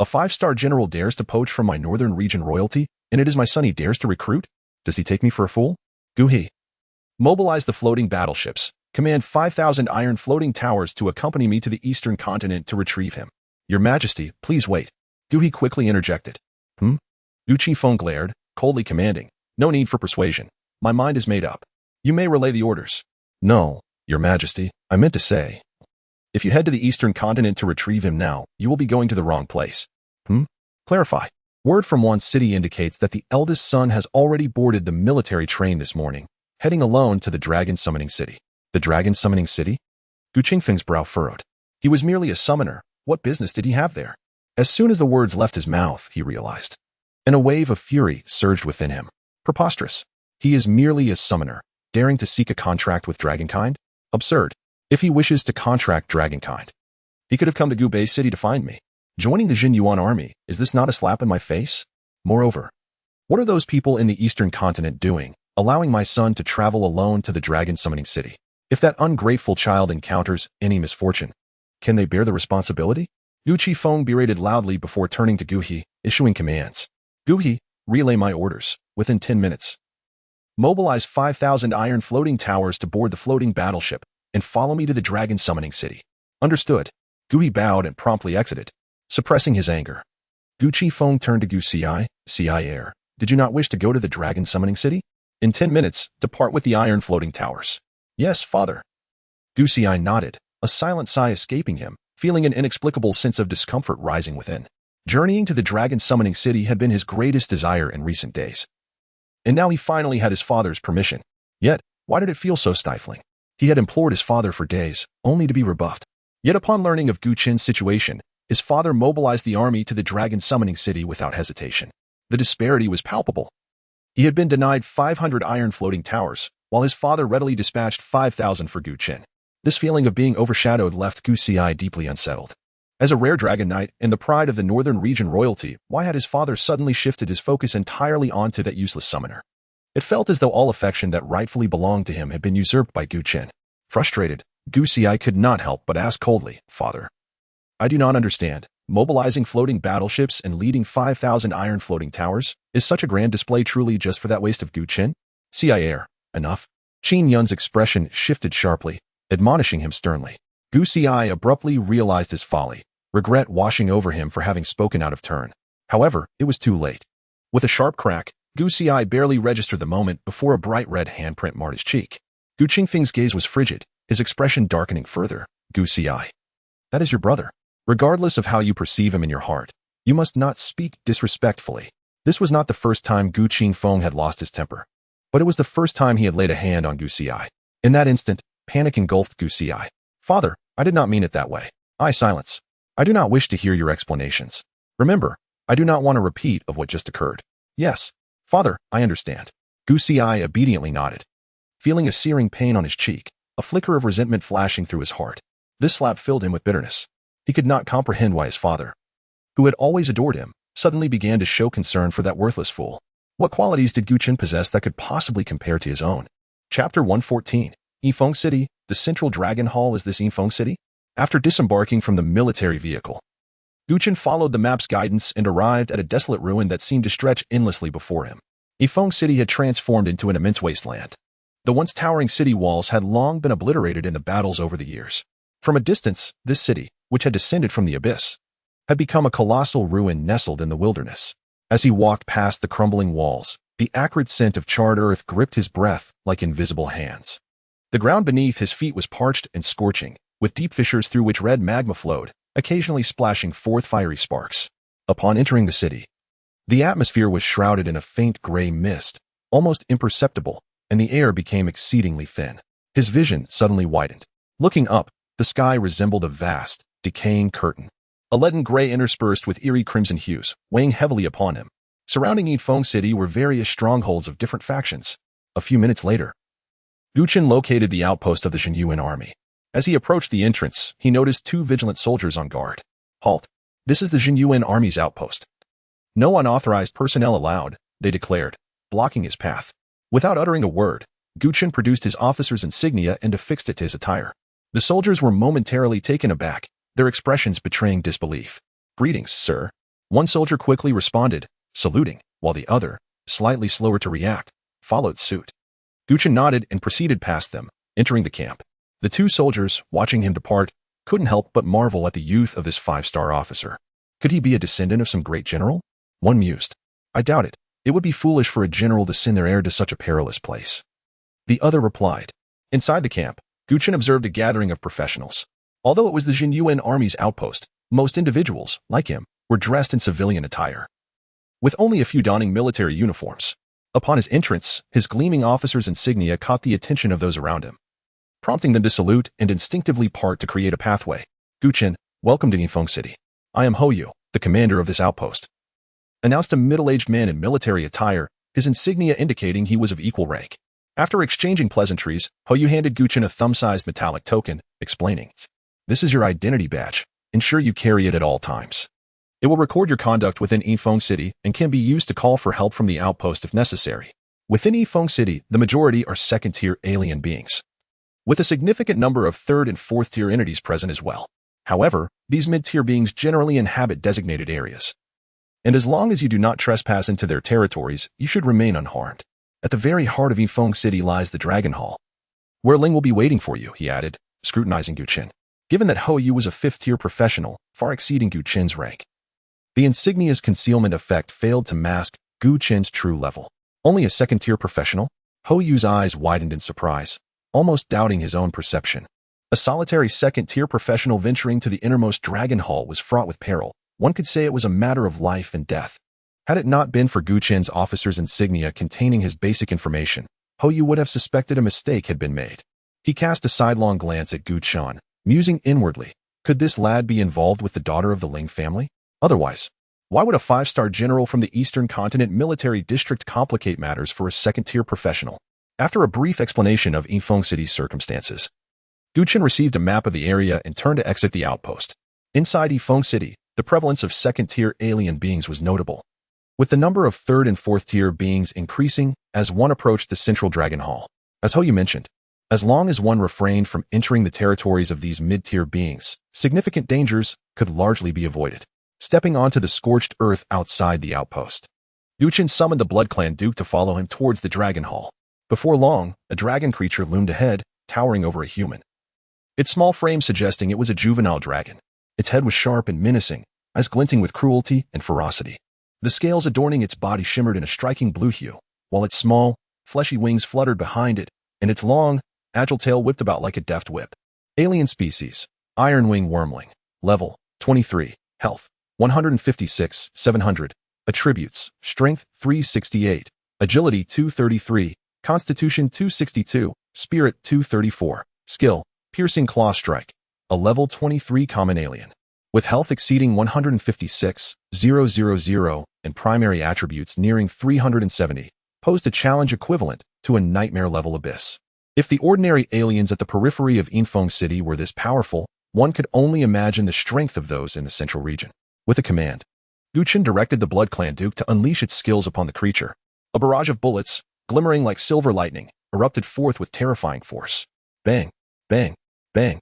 A 5-star general dares to poach from my northern region royalty, and it is my son he dares to recruit? Does he take me for a fool? Gu He, mobilize the floating battleships. Command 5,000 iron floating towers to accompany me to the eastern continent to retrieve him. Your Majesty, please wait. Gu He quickly interjected. Gu Qifeng glared, coldly commanding. No need for persuasion. My mind is made up. You may relay the orders. No, Your Majesty, I meant to say, if you head to the eastern continent to retrieve him now, you will be going to the wrong place. Clarify. Word from Wan City indicates that the eldest son has already boarded the military train this morning, heading alone to the dragon summoning city. The dragon summoning city? Gu Qingfeng's brow furrowed. He was merely a summoner. What business did he have there? As soon as the words left his mouth, he realized, and a wave of fury surged within him. Preposterous. He is merely a summoner, daring to seek a contract with dragonkind? Absurd. If he wishes to contract dragonkind, he could have come to Gu Bei City to find me. Joining the Jinyuan army, is this not a slap in my face? Moreover, what are those people in the eastern continent doing, allowing my son to travel alone to the dragon summoning city? If that ungrateful child encounters any misfortune, can they bear the responsibility? Gu Qifeng berated loudly before turning to Gu He, issuing commands. Gu He, relay my orders, within 10 minutes. Mobilize 5,000 iron floating towers to board the floating battleship, and follow me to the dragon summoning city. Understood. Gu He bowed and promptly exited. Suppressing his anger, Gu Qifeng turned to Gu Ci heir. Did you not wish to go to the dragon summoning city? In 10 minutes, depart with the iron floating towers. Yes, father. Gu Ci nodded, a silent sigh escaping him, feeling an inexplicable sense of discomfort rising within. Journeying to the dragon summoning city had been his greatest desire in recent days. And now he finally had his father's permission. Yet, why did it feel so stifling? He had implored his father for days, only to be rebuffed. Yet upon learning of Gu Chen's situation, his father mobilized the army to the dragon summoning city without hesitation. The disparity was palpable. He had been denied 500 iron floating towers, while his father readily dispatched 5,000 for Gu Chen. This feeling of being overshadowed left Gu Ci deeply unsettled. As a rare dragon knight and the pride of the northern region royalty, why had his father suddenly shifted his focus entirely onto that useless summoner? It felt as though all affection that rightfully belonged to him had been usurped by Gu Chen. Frustrated, Gu Ci could not help but ask coldly, Father, I do not understand. Mobilizing floating battleships and leading 5,000 iron floating towers, is such a grand display truly just for that waste of Gu Chen? Ci heir, enough. Qin Yun's expression shifted sharply, admonishing him sternly. Gu Ci abruptly realized his folly, regret washing over him for having spoken out of turn. However, it was too late. With a sharp crack, Gu Ci barely registered the moment before a bright red handprint marred his cheek. Gu Qingfeng's gaze was frigid, his expression darkening further. Gu Ci. That is your brother. Regardless of how you perceive him in your heart, you must not speak disrespectfully. This was not the first time Gu Qifeng had lost his temper, but it was the first time he had laid a hand on Gu Ci. In that instant, panic engulfed Gu Ci. Father, I did not mean it that way. Silence. I do not wish to hear your explanations. Remember, I do not want a repeat of what just occurred. Yes, father, I understand. Gu Ci obediently nodded, feeling a searing pain on his cheek, a flicker of resentment flashing through his heart. This slap filled him with bitterness. He could not comprehend why his father, who had always adored him, suddenly began to show concern for that worthless fool. What qualities did Gu Chen possess that could possibly compare to his own? Chapter 114. Yifeng City, the central dragon hall is this Yifeng City? After disembarking from the military vehicle, Gu Chen followed the map's guidance and arrived at a desolate ruin that seemed to stretch endlessly before him. Yifeng City had transformed into an immense wasteland. The once towering city walls had long been obliterated in the battles over the years. From a distance, this city, which had descended from the abyss, had become a colossal ruin nestled in the wilderness. As he walked past the crumbling walls, the acrid scent of charred earth gripped his breath like invisible hands. The ground beneath his feet was parched and scorching, with deep fissures through which red magma flowed, occasionally splashing forth fiery sparks. Upon entering the city, the atmosphere was shrouded in a faint gray mist, almost imperceptible, and the air became exceedingly thin. His vision suddenly widened. Looking up, the sky resembled a vast, decaying curtain, a leaden gray interspersed with eerie crimson hues, weighing heavily upon him. Surrounding Yifeng City were various strongholds of different factions. A few minutes later, Gu Chen located the outpost of the Zhenyuan army. As he approached the entrance, he noticed 2 vigilant soldiers on guard. Halt. This is the Zhenyuan army's outpost. No unauthorized personnel allowed, they declared, blocking his path. Without uttering a word, Gu Chen produced his officer's insignia and affixed it to his attire. The soldiers were momentarily taken aback, their expressions betraying disbelief. Greetings, sir. One soldier quickly responded, saluting, while the other, slightly slower to react, followed suit. Gu Chen nodded and proceeded past them, entering the camp. The 2 soldiers, watching him depart, couldn't help but marvel at the youth of this 5-star officer. Could he be a descendant of some great general? One mused. I doubt it. It would be foolish for a general to send their heir to such a perilous place. The other replied. Inside the camp, Gu Chen observed a gathering of professionals. Although it was the Zhenyuan army's outpost, most individuals, like him, were dressed in civilian attire, with only a few donning military uniforms. Upon his entrance, his gleaming officer's insignia caught the attention of those around him, prompting them to salute and instinctively part to create a pathway. Gu Chen, welcome to Yifeng City. I am Hoyu, the commander of this outpost, announced a middle-aged man in military attire, his insignia indicating he was of equal rank. After exchanging pleasantries, Hoyu handed Gu Chen a thumb-sized metallic token, explaining, this is your identity badge. Ensure you carry it at all times. It will record your conduct within Yifeng City and can be used to call for help from the outpost if necessary. Within Yifeng City, the majority are second-tier alien beings, with a significant number of 3rd and 4th-tier entities present as well. However, these mid-tier beings generally inhabit designated areas, and as long as you do not trespass into their territories, you should remain unharmed. At the very heart of Yifeng City lies the Dragon Hall, where Ling will be waiting for you, he added, scrutinizing Gu Chen. given that Hou Yu was a 5th-tier professional, far exceeding Gu Chen's rank. The insignia's concealment effect failed to mask Gu Chen's true level. Only a 2nd-tier professional? Hou Yu's eyes widened in surprise, almost doubting his own perception. A solitary 2nd-tier professional venturing to the innermost dragon hall was fraught with peril. One could say it was a matter of life and death. Had it not been for Gu Chen's officer's insignia containing his basic information, Hou Yu would have suspected a mistake had been made. He cast a sidelong glance at Gu Chen, musing inwardly, could this lad be involved with the daughter of the Ling family? Otherwise, why would a 5-star general from the Eastern Continent military district complicate matters for a 2nd-tier professional? After a brief explanation of Yifeng City's circumstances, Gu Chen received a map of the area and turned to exit the outpost. Inside Yifeng City, the prevalence of 2nd-tier alien beings was notable, with the number of 3rd and 4th-tier beings increasing as one approached the central dragon hall. As Hou Yu mentioned, as long as one refrained from entering the territories of these mid-tier beings, significant dangers could largely be avoided. Stepping onto the scorched earth outside the outpost, Gu Chen summoned the Blood Clan Duke to follow him towards the dragon hall. Before long, a dragon creature loomed ahead, towering over a human. Its small frame suggesting it was a juvenile dragon. Its head was sharp and menacing, eyes glinting with cruelty and ferocity. The scales adorning its body shimmered in a striking blue hue, while its small, fleshy wings fluttered behind it, and its long, agile tail whipped about like a deft whip. Alien species, Ironwing Wormling, level 23, health 156, 700, attributes, strength 368, agility 233, constitution 262, spirit 234, skill, piercing claw strike, a level 23 common alien. With health exceeding 156,000 and primary attributes nearing 370, posed a challenge equivalent to a nightmare-level abyss. If the ordinary aliens at the periphery of Yifeng City were this powerful, one could only imagine the strength of those in the central region. With a command, Gu Chen directed the Blood Clan Duke to unleash its skills upon the creature. A barrage of bullets, glimmering like silver lightning, erupted forth with terrifying force. Bang, bang, bang.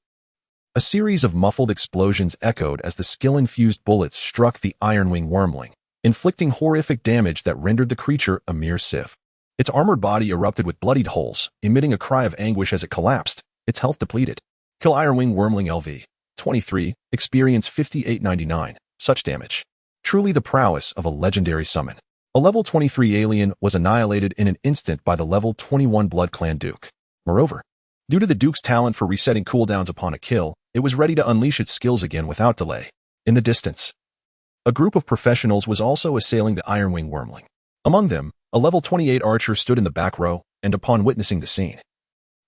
A series of muffled explosions echoed as the skill-infused bullets struck the Ironwing Wormling, inflicting horrific damage that rendered the creature a mere sieve. Its armored body erupted with bloodied holes, emitting a cry of anguish as it collapsed, its health depleted. Kill Ironwing Wormling LV. 23, experience 5899, such damage. Truly the prowess of a legendary summon. A level 23 alien was annihilated in an instant by the level 21 Blood Clan Duke. Moreover, due to the Duke's talent for resetting cooldowns upon a kill, it was ready to unleash its skills again without delay. In the distance, a group of professionals was also assailing the Ironwing Wormling. Among them, a level 28 archer stood in the back row, and upon witnessing the scene,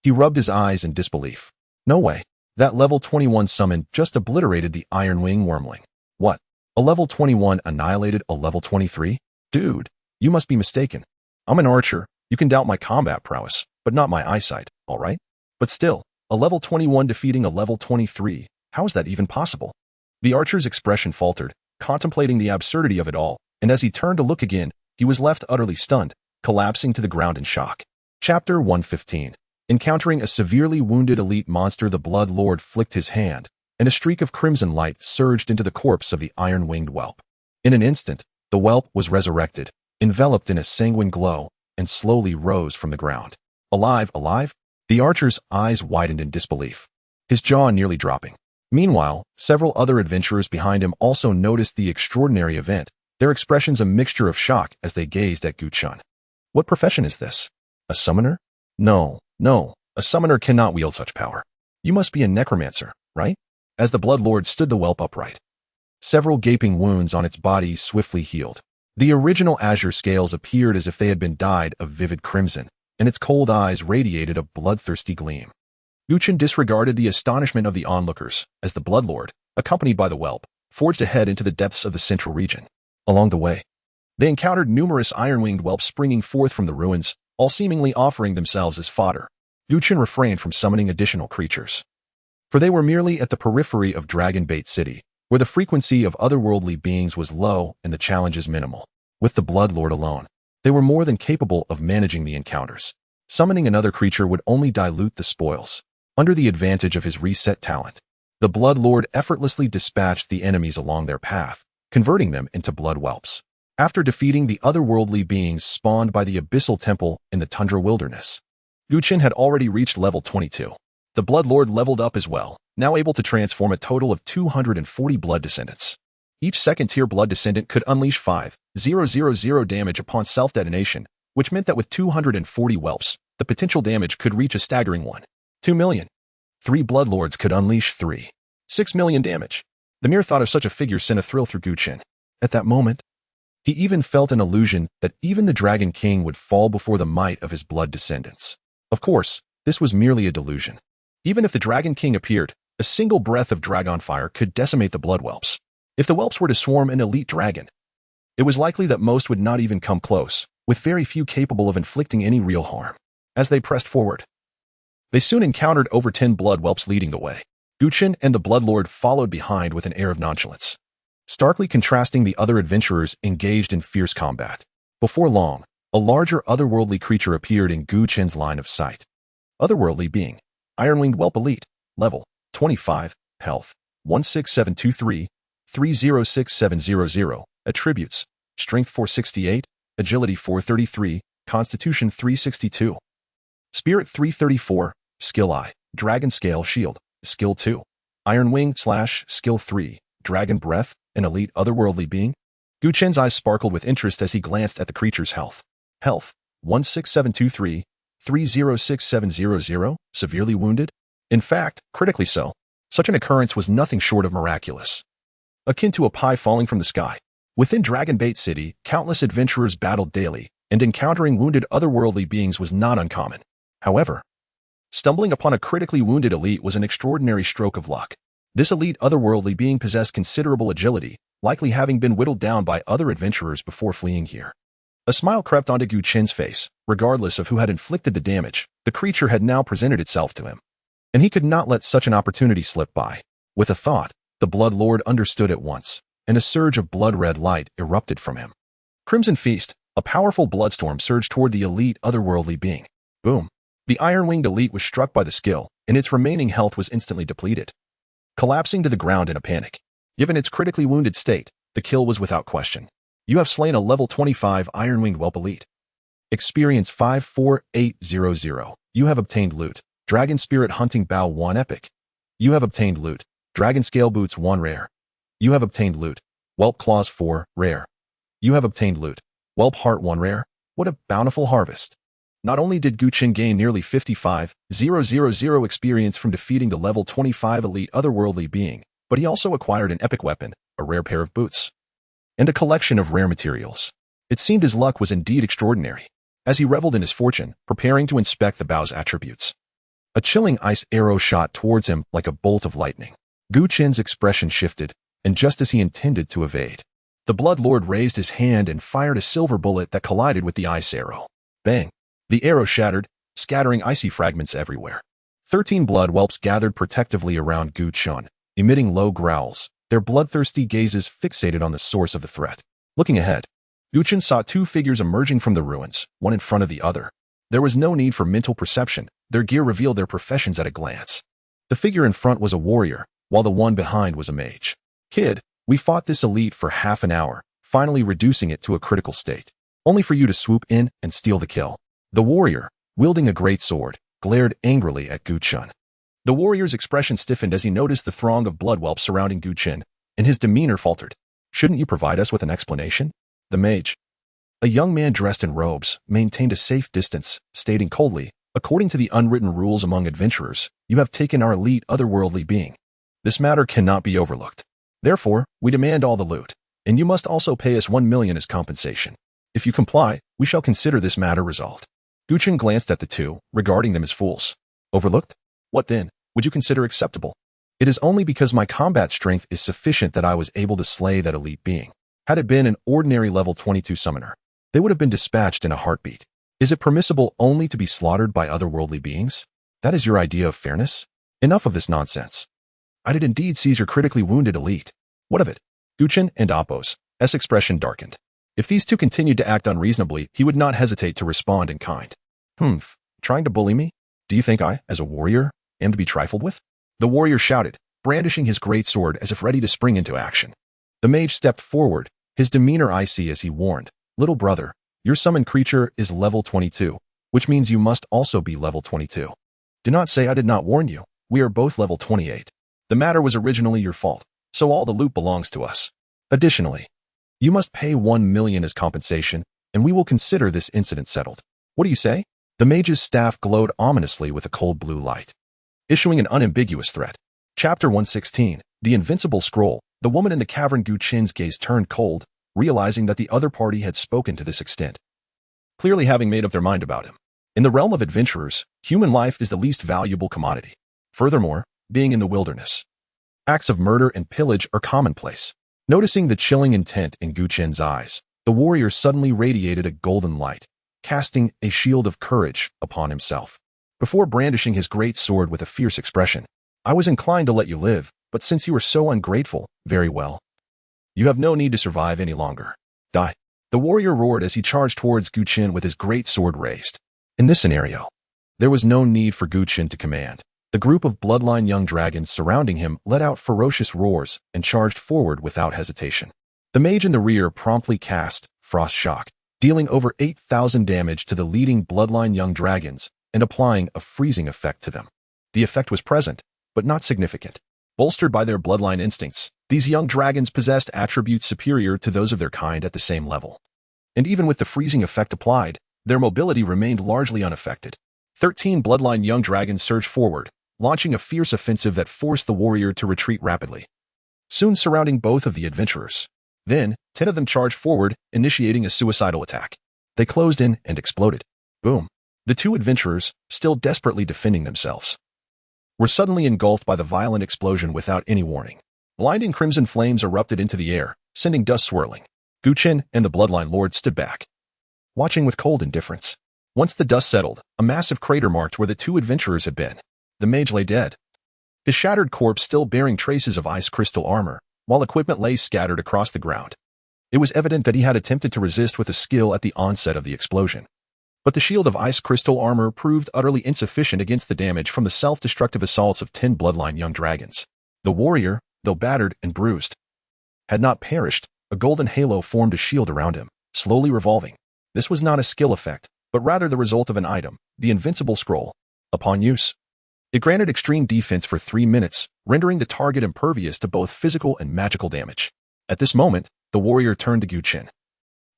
he rubbed his eyes in disbelief. No way. That level 21 summon just obliterated the Ironwing Wormling. What? A level 21 annihilated a level 23? Dude, you must be mistaken. I'm an archer. You can doubt my combat prowess, but not my eyesight, all right? But still, a level 21 defeating a level 23, how is that even possible? The archer's expression faltered, contemplating the absurdity of it all, and as he turned to look again, he was left utterly stunned, collapsing to the ground in shock. Chapter 115. Encountering a severely wounded elite monster, the Blood Lord flicked his hand, and a streak of crimson light surged into the corpse of the iron-winged whelp. In an instant, the whelp was resurrected, enveloped in a sanguine glow, and slowly rose from the ground. Alive, alive? The archer's eyes widened in disbelief, his jaw nearly dropping. Meanwhile, several other adventurers behind him also noticed the extraordinary event, their expressions a mixture of shock as they gazed at Gu Chen. What profession is this? A summoner? No, a summoner cannot wield such power. You must be a necromancer, right? As the Blood Lord stood the whelp upright, several gaping wounds on its body swiftly healed. The original azure scales appeared as if they had been dyed a vivid crimson, and its cold eyes radiated a bloodthirsty gleam. Gu Chen disregarded the astonishment of the onlookers as the Blood Lord, accompanied by the whelp, forged ahead into the depths of the central region. Along the way, they encountered numerous iron-winged whelps springing forth from the ruins, all seemingly offering themselves as fodder. Gu Chen refrained from summoning additional creatures, for they were merely at the periphery of Dragonbait City, where the frequency of otherworldly beings was low and the challenges minimal. With the Blood Lord alone, they were more than capable of managing the encounters. Summoning another creature would only dilute the spoils. Under the advantage of his reset talent, the Blood Lord effortlessly dispatched the enemies along their path, converting them into blood whelps. After defeating the otherworldly beings spawned by the Abyssal Temple in the Tundra Wilderness, Gu Chen had already reached level 22. The Blood Lord leveled up as well, now able to transform a total of 240 blood descendants. Each second-tier blood descendant could unleash 5,000 damage upon self-detonation, which meant that with 240 whelps, the potential damage could reach a staggering 1.2 million. 3 Blood Lords could unleash 3.6 million damage. The mere thought of such a figure sent a thrill through Chen. At that moment, he even felt an illusion that even the Dragon King would fall before the might of his blood descendants. Of course, this was merely a delusion. Even if the Dragon King appeared, a single breath of dragon fire could decimate the blood whelps. If the whelps were to swarm an elite dragon, it was likely that most would not even come close, with very few capable of inflicting any real harm. As they pressed forward, they soon encountered over 10 blood whelps leading the way. Chen and the Blood Lord followed behind with an air of nonchalance, starkly contrasting the other adventurers engaged in fierce combat. Before long, a larger otherworldly creature appeared in Chen's line of sight. Otherworldly being, Iron-Winged Whelp Elite, level 25, health 16723, 306700, attributes, strength 468, agility 433, constitution 362, spirit 334, skill I, dragon scale shield, skill 2, iron wing / skill 3, dragon breath, an elite otherworldly being. Chen's eyes sparkled with interest as he glanced at the creature's health. Health 16723, 306700, severely wounded? In fact, critically so. Such an occurrence was nothing short of miraculous. Akin to a pie falling from the sky. Within Dragonbait City, countless adventurers battled daily, and encountering wounded otherworldly beings was not uncommon. However, stumbling upon a critically wounded elite was an extraordinary stroke of luck. This elite otherworldly being possessed considerable agility, likely having been whittled down by other adventurers before fleeing here. A smile crept onto Chen's face. Regardless of who had inflicted the damage, the creature had now presented itself to him, and he could not let such an opportunity slip by. With a thought, the Blood Lord understood at once, and a surge of blood-red light erupted from him. Crimson Feast, a powerful bloodstorm surged toward the elite otherworldly being. Boom. The Iron-Winged elite was struck by the skill, and its remaining health was instantly depleted, collapsing to the ground in a panic. Given its critically wounded state, the kill was without question. You have slain a level 25 Iron-Winged Whelp Elite. Experience 54800. You have obtained loot. Dragon Spirit Hunting Bow 1 Epic. You have obtained loot. Dragon Scale Boots 1 Rare. You have obtained loot. Whelp Claws 4 Rare. You have obtained loot. Whelp Heart 1 Rare. What a bountiful harvest. Not only did Chen gain nearly 55,000 experience from defeating the level 25 elite otherworldly being, but he also acquired an epic weapon, a rare pair of boots, and a collection of rare materials. It seemed his luck was indeed extraordinary. As he reveled in his fortune, preparing to inspect the bow's attributes, a chilling ice arrow shot towards him like a bolt of lightning. Chen's expression shifted, and just as he intended to evade, the Blood Lord raised his hand and fired a silver bullet that collided with the ice arrow. Bang! The arrow shattered, scattering icy fragments everywhere. 13 blood whelps gathered protectively around Chen, emitting low growls, their bloodthirsty gazes fixated on the source of the threat. Looking ahead, Chen saw 2 figures emerging from the ruins, one in front of the other. There was no need for mental perception, their gear revealed their professions at a glance. The figure in front was a warrior, while the one behind was a mage. Kid, we fought this elite for half an hour, finally reducing it to a critical state, only for you to swoop in and steal the kill. The warrior, wielding a great sword, glared angrily at Chen. The warrior's expression stiffened as he noticed the throng of blood whelps surrounding Chen, and his demeanor faltered. Shouldn't you provide us with an explanation? The mage, a young man dressed in robes, maintained a safe distance, stating coldly, according to the unwritten rules among adventurers, you have taken our elite otherworldly being. This matter cannot be overlooked. Therefore, we demand all the loot, and you must also pay us 1 million as compensation. If you comply, we shall consider this matter resolved. Chen glanced at the two, regarding them as fools. Overlooked? What then, would you consider acceptable? It is only because my combat strength is sufficient that I was able to slay that elite being. Had it been an ordinary level 22 summoner, they would have been dispatched in a heartbeat. Is it permissible only to be slaughtered by otherworldly beings? That is your idea of fairness? Enough of this nonsense. I did indeed seize your critically wounded elite. What of it? Chen and Appo's expression darkened. If these two continued to act unreasonably, he would not hesitate to respond in kind. Trying to bully me? Do you think I, as a warrior, am to be trifled with? The warrior shouted, brandishing his great sword as if ready to spring into action. The mage stepped forward, his demeanor icy as he warned, Little brother, your summoned creature is level 22, which means you must also be level 22. Do not say I did not warn you. We are both level 28. The matter was originally your fault, so all the loot belongs to us. Additionally, you must pay 1 million as compensation, and we will consider this incident settled. What do you say? The mage's staff glowed ominously with a cold blue light, issuing an unambiguous threat. Chapter 116, The Invincible Scroll. The woman in the cavern. Gu Chen's gaze turned cold, realizing that the other party had spoken to this extent, clearly having made up their mind about him. In the realm of adventurers, human life is the least valuable commodity. Furthermore, being in the wilderness, acts of murder and pillage are commonplace. Noticing the chilling intent in Gu Chen's eyes, the warrior suddenly radiated a golden light, casting a shield of courage upon himself. Before brandishing his great sword with a fierce expression, I was inclined to let you live, but since you are so ungrateful, very well. You have no need to survive any longer. Die. The warrior roared as he charged towards Gu Chen with his great sword raised. In this scenario, there was no need for Gu Chen to command. The group of bloodline young dragons surrounding him let out ferocious roars and charged forward without hesitation. The mage in the rear promptly cast Frost Shock, dealing over 8,000 damage to the leading bloodline young dragons and applying a freezing effect to them. The effect was present, but not significant. Bolstered by their bloodline instincts, these young dragons possessed attributes superior to those of their kind at the same level. And even with the freezing effect applied, their mobility remained largely unaffected. 13 bloodline young dragons surged forward, launching a fierce offensive that forced the warrior to retreat rapidly, soon surrounding both of the adventurers. Then, 10 of them charged forward, initiating a suicidal attack. They closed in and exploded. Boom. The two adventurers, still desperately defending themselves, were suddenly engulfed by the violent explosion without any warning. Blinding crimson flames erupted into the air, sending dust swirling. Gu Chen and the bloodline lord stood back, watching with cold indifference. Once the dust settled, a massive crater marked where the two adventurers had been. The mage lay dead, his shattered corpse still bearing traces of ice crystal armor, while equipment lay scattered across the ground. It was evident that he had attempted to resist with a skill at the onset of the explosion. But the shield of ice crystal armor proved utterly insufficient against the damage from the self-destructive assaults of 10 bloodline young dragons. The warrior, though battered and bruised, had not perished. A golden halo formed a shield around him, slowly revolving. This was not a skill effect, but rather the result of an item, the Invincible Scroll. Upon use, it granted extreme defense for 3 minutes, rendering the target impervious to both physical and magical damage. At this moment, the warrior turned to Gu Chen,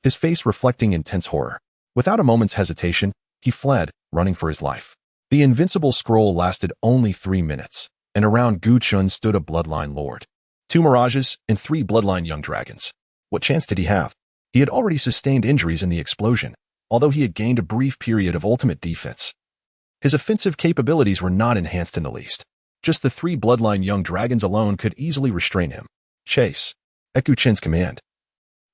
his face reflecting intense horror. Without a moment's hesitation, he fled, running for his life. The Invincible Scroll lasted only 3 minutes, and around Gu Chen stood a bloodline lord, 2 mirages, and 3 bloodline young dragons. What chance did he have? He had already sustained injuries in the explosion, although he had gained a brief period of ultimate defense. His offensive capabilities were not enhanced in the least. Just the 3 bloodline young dragons alone could easily restrain him. Chase. At Gu Chen's command,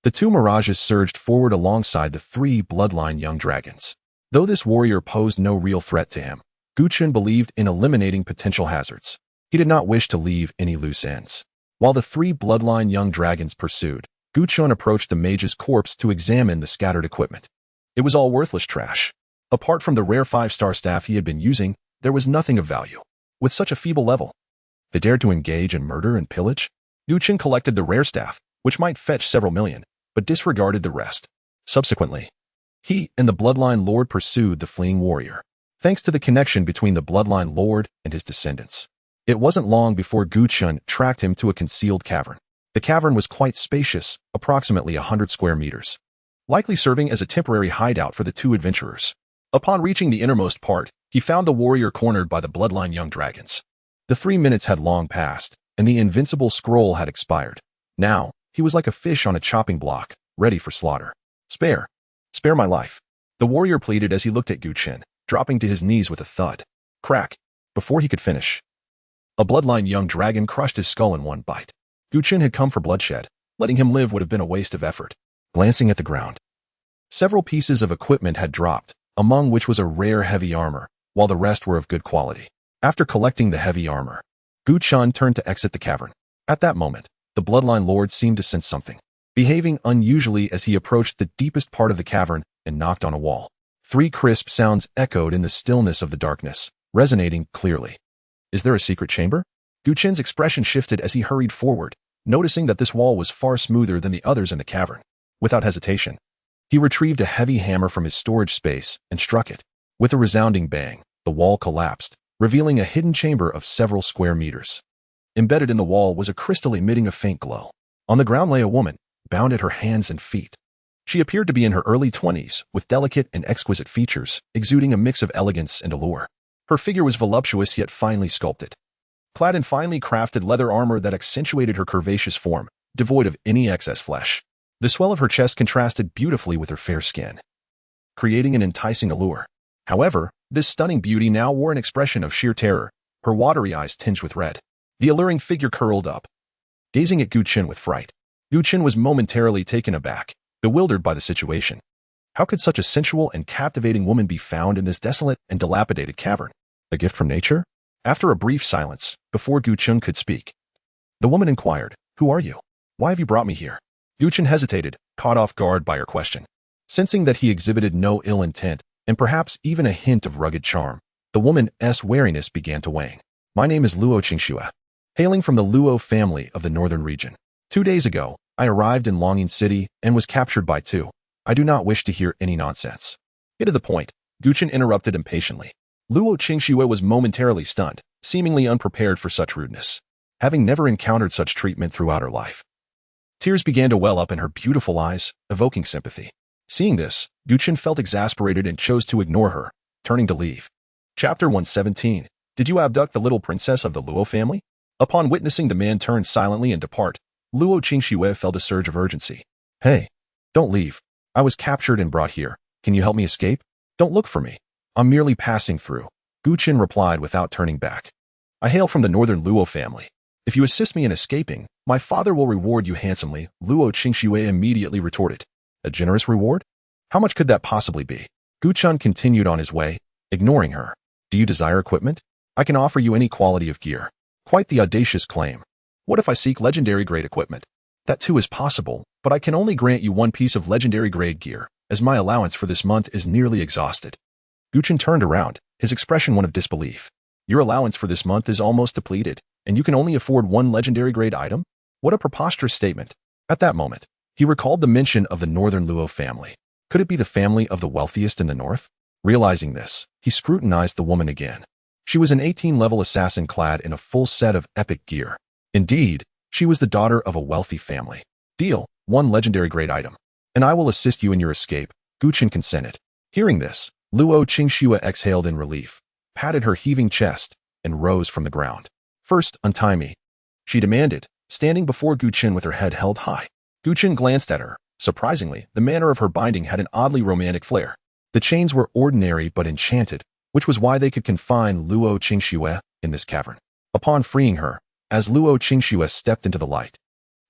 the 2 mirages surged forward alongside the 3 bloodline young dragons. Though this warrior posed no real threat to him, Gu Chen believed in eliminating potential hazards. He did not wish to leave any loose ends. While the 3 bloodline young dragons pursued, Gu Chen approached the mage's corpse to examine the scattered equipment. It was all worthless trash. Apart from the rare 5-star staff he had been using, there was nothing of value. With such a feeble level, they dared to engage in murder and pillage? Gu Chen collected the rare staff, which might fetch several million, but disregarded the rest. Subsequently, he and the bloodline lord pursued the fleeing warrior, thanks to the connection between the bloodline lord and his descendants. It wasn't long before Gu Chen tracked him to a concealed cavern. The cavern was quite spacious, approximately 100 square meters, likely serving as a temporary hideout for the 2 adventurers. Upon reaching the innermost part, he found the warrior cornered by the bloodline young dragons. The 3 minutes had long passed, and the Invincible Scroll had expired. Now, he was like a fish on a chopping block, ready for slaughter. Spare my life, the warrior pleaded as he looked at Gu Chen, dropping to his knees with a thud. Crack. Before he could finish, a bloodline young dragon crushed his skull in one bite. Gu Chen had come for bloodshed. Letting him live would have been a waste of effort. Glancing at the ground, several pieces of equipment had dropped, among which was a rare heavy armor, while the rest were of good quality. After collecting the heavy armor, Gu Chen turned to exit the cavern. At that moment, the bloodline lord seemed to sense something, behaving unusually as he approached the deepest part of the cavern and knocked on a wall. 3 crisp sounds echoed in the stillness of the darkness, resonating clearly. Is there a secret chamber? Gu Chen's expression shifted as he hurried forward, noticing that this wall was far smoother than the others in the cavern. Without hesitation, he retrieved a heavy hammer from his storage space and struck it. With a resounding bang, the wall collapsed, revealing a hidden chamber of several square meters. Embedded in the wall was a crystal emitting a faint glow. On the ground lay a woman, bound at her hands and feet. She appeared to be in her early 20s, with delicate and exquisite features, exuding a mix of elegance and allure. Her figure was voluptuous yet finely sculpted, clad in finely crafted leather armor that accentuated her curvaceous form, devoid of any excess flesh. The swell of her chest contrasted beautifully with her fair skin, creating an enticing allure. However, this stunning beauty now wore an expression of sheer terror, her watery eyes tinged with red. The alluring figure curled up, gazing at Chen with fright. Chen was momentarily taken aback, bewildered by the situation. How could such a sensual and captivating woman be found in this desolate and dilapidated cavern? A gift from nature? After a brief silence, before Chen could speak, the woman inquired, "Who are you? Why have you brought me here?" Chen hesitated, caught off guard by her question. Sensing that he exhibited no ill intent, and perhaps even a hint of rugged charm, the woman's wariness began to wane. "My name is Luo Qingxue, hailing from the Luo family of the northern region. 2 days ago, I arrived in Longing City and was captured by two. I do not wish to hear any nonsense." Get to the point, Chen interrupted impatiently. Luo Qingxue was momentarily stunned, seemingly unprepared for such rudeness, having never encountered such treatment throughout her life. Tears began to well up in her beautiful eyes, evoking sympathy. Seeing this, Chen felt exasperated and chose to ignore her, turning to leave. Chapter 117. Did you abduct the little princess of the Luo family? Upon witnessing the man turn silently and depart, Luo Qingxue felt a surge of urgency. "Hey, don't leave. I was captured and brought here. Can you help me escape? Don't look for me. I'm merely passing through." Chen replied without turning back. "I hail from the northern Luo family. If you assist me in escaping, my father will reward you handsomely," Luo Qingxue immediately retorted. "A generous reward? How much could that possibly be?" Chen continued on his way, ignoring her. "Do you desire equipment? I can offer you any quality of gear." Quite the audacious claim. "What if I seek legendary grade equipment?" "That too is possible, but I can only grant you one piece of legendary grade gear, as my allowance for this month is nearly exhausted." Chen turned around, his expression one of disbelief. "Your allowance for this month is almost depleted, and you can only afford one legendary grade item? What a preposterous statement." At that moment, he recalled the mention of the northern Luo family. Could it be the family of the wealthiest in the north? Realizing this, he scrutinized the woman again. She was an 18-level assassin clad in a full set of epic gear. Indeed, she was the daughter of a wealthy family. "Deal, one legendary grade item, and I will assist you in your escape," Chen consented. Hearing this, Luo Qingxue exhaled in relief, patted her heaving chest, and rose from the ground. "First, untie me," she demanded, standing before Chen with her head held high. Chen glanced at her. Surprisingly, the manner of her binding had an oddly romantic flair. The chains were ordinary but enchanted, which was why they could confine Luo Qingxue in this cavern. Upon freeing her, as Luo Qingxue stepped into the light,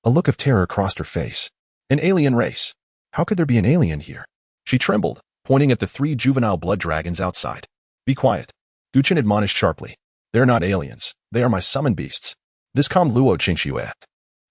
a look of terror crossed her face. An alien race. How could there be an alien here? She trembled, pointing at the 3 juvenile blood dragons outside. "Be quiet," Chen admonished sharply. "They're not aliens. They are my summoned beasts." This calmed Luo Qingxue,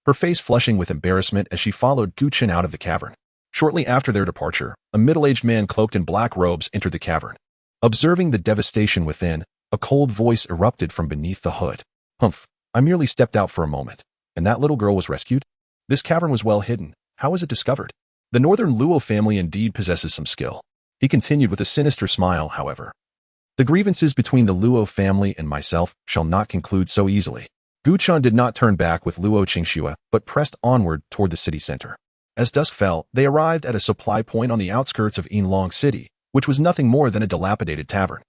her face flushing with embarrassment as she followed Chen out of the cavern. Shortly after their departure, a middle-aged man cloaked in black robes entered the cavern. Observing the devastation within, a cold voice erupted from beneath the hood. "Humph, I merely stepped out for a moment, and that little girl was rescued? This cavern was well hidden. How was it discovered? The northern Luo family indeed possesses some skill." He continued with a sinister smile, however. "The grievances between the Luo family and myself shall not conclude so easily." Chen did not turn back with Luo Qingxue, but pressed onward toward the city center. As dusk fell, they arrived at a supply point on the outskirts of Yinlong City, which was nothing more than a dilapidated tavern.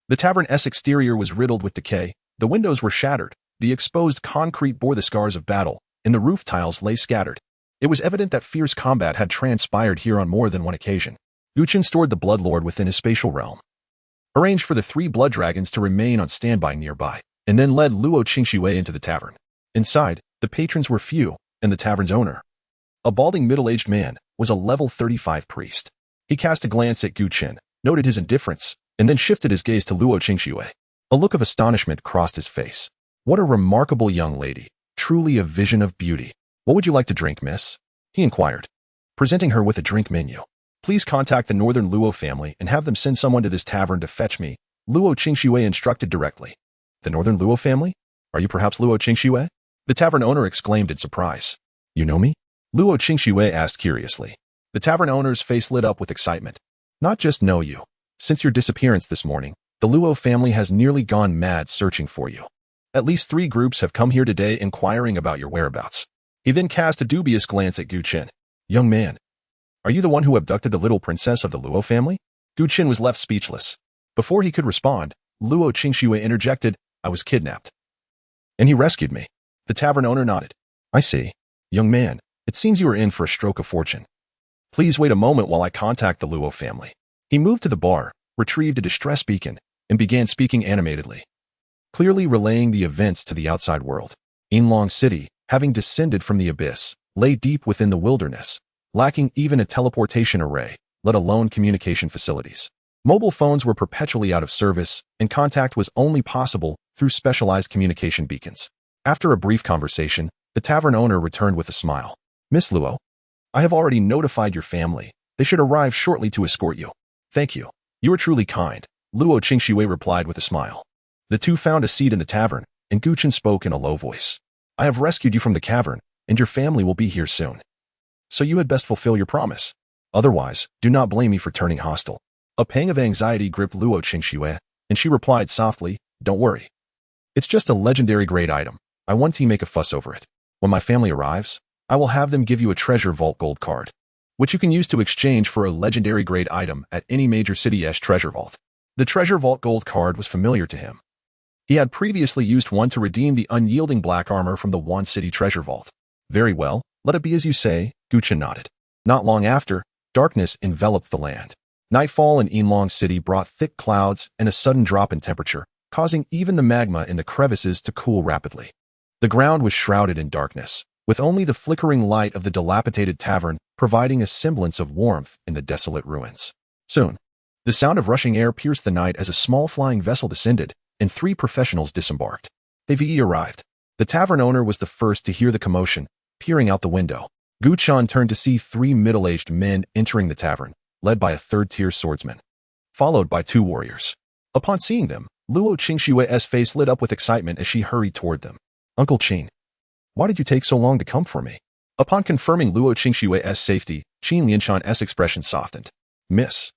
The tavern's exterior was riddled with decay, the windows were shattered, the exposed concrete bore the scars of battle, and the roof tiles lay scattered. It was evident that fierce combat had transpired here on more than one occasion. Chen stored the Bloodlord within his spatial realm, arranged for the 3 blood dragons to remain on standby nearby, and then led Luo Qingxue into the tavern. Inside, the patrons were few, and the tavern's owner, a balding middle-aged man, was a level 35 priest. He cast a glance at Chen, noted his indifference, and then shifted his gaze to Luo Qingxue. A look of astonishment crossed his face. "What a remarkable young lady, truly a vision of beauty. What would you like to drink, miss?" he inquired, presenting her with a drink menu. "Please contact the northern Luo family and have them send someone to this tavern to fetch me," Luo Qingxue instructed directly. "The northern Luo family? Are you perhaps Luo Qingxue?" the tavern owner exclaimed in surprise. "You know me?" Luo Qingxue asked curiously. The tavern owner's face lit up with excitement. "Not just know you. Since your disappearance this morning, The Luo family has nearly gone mad searching for you. At least 3 groups have come here today inquiring about your whereabouts. He then cast a dubious glance at Gu Chen. Young man, are you the one who abducted the little princess of the Luo family? Gu Chen was left speechless. Before he could respond, Luo Qingxue interjected, I was kidnapped. And he rescued me. The tavern owner nodded. I see. Young man, it seems you are in for a stroke of fortune. Please wait a moment while I contact the Luo family. He moved to the bar, retrieved a distress beacon, and began speaking animatedly, clearly relaying the events to the outside world. Yinlong City, having descended from the abyss, lay deep within the wilderness, lacking even a teleportation array, let alone communication facilities. Mobile phones were perpetually out of service, and contact was only possible through specialized communication beacons. After a brief conversation, the tavern owner returned with a smile. Miss Luo, I have already notified your family. They should arrive shortly to escort you. Thank you. You are truly kind, Luo Qingxue replied with a smile. The two found a seat in the tavern, and Gu Chen spoke in a low voice. I have rescued you from the cavern, and your family will be here soon. So you had best fulfill your promise. Otherwise, do not blame me for turning hostile. A pang of anxiety gripped Luo Qingxue, and she replied softly, Don't worry. It's just a legendary grade item. I won't make a fuss over it. When my family arrives, I will have them give you a treasure vault gold card, which you can use to exchange for a legendary grade item at any major city's treasure vault. The treasure vault gold card was familiar to him. He had previously used one to redeem the unyielding black armor from the Wan City treasure vault. Very well, let it be as you say, Gu Chen nodded. Not long after, darkness enveloped the land. Nightfall in Yinlong City brought thick clouds and a sudden drop in temperature, causing even the magma in the crevices to cool rapidly. The ground was shrouded in darkness, with only the flickering light of the dilapidated tavern providing a semblance of warmth in the desolate ruins. Soon, the sound of rushing air pierced the night as a small flying vessel descended, and 3 professionals disembarked. They arrived. The tavern owner was the first to hear the commotion, peering out the window. Gu Chen turned to see 3 middle-aged men entering the tavern, led by a 3rd-tier swordsman, followed by 2 warriors. Upon seeing them, Luo Qingxue's face lit up with excitement as she hurried toward them. Uncle Chen, why did you take so long to come for me? Upon confirming Luo Qingxue's safety, Qin Lianshan's expression softened. Miss,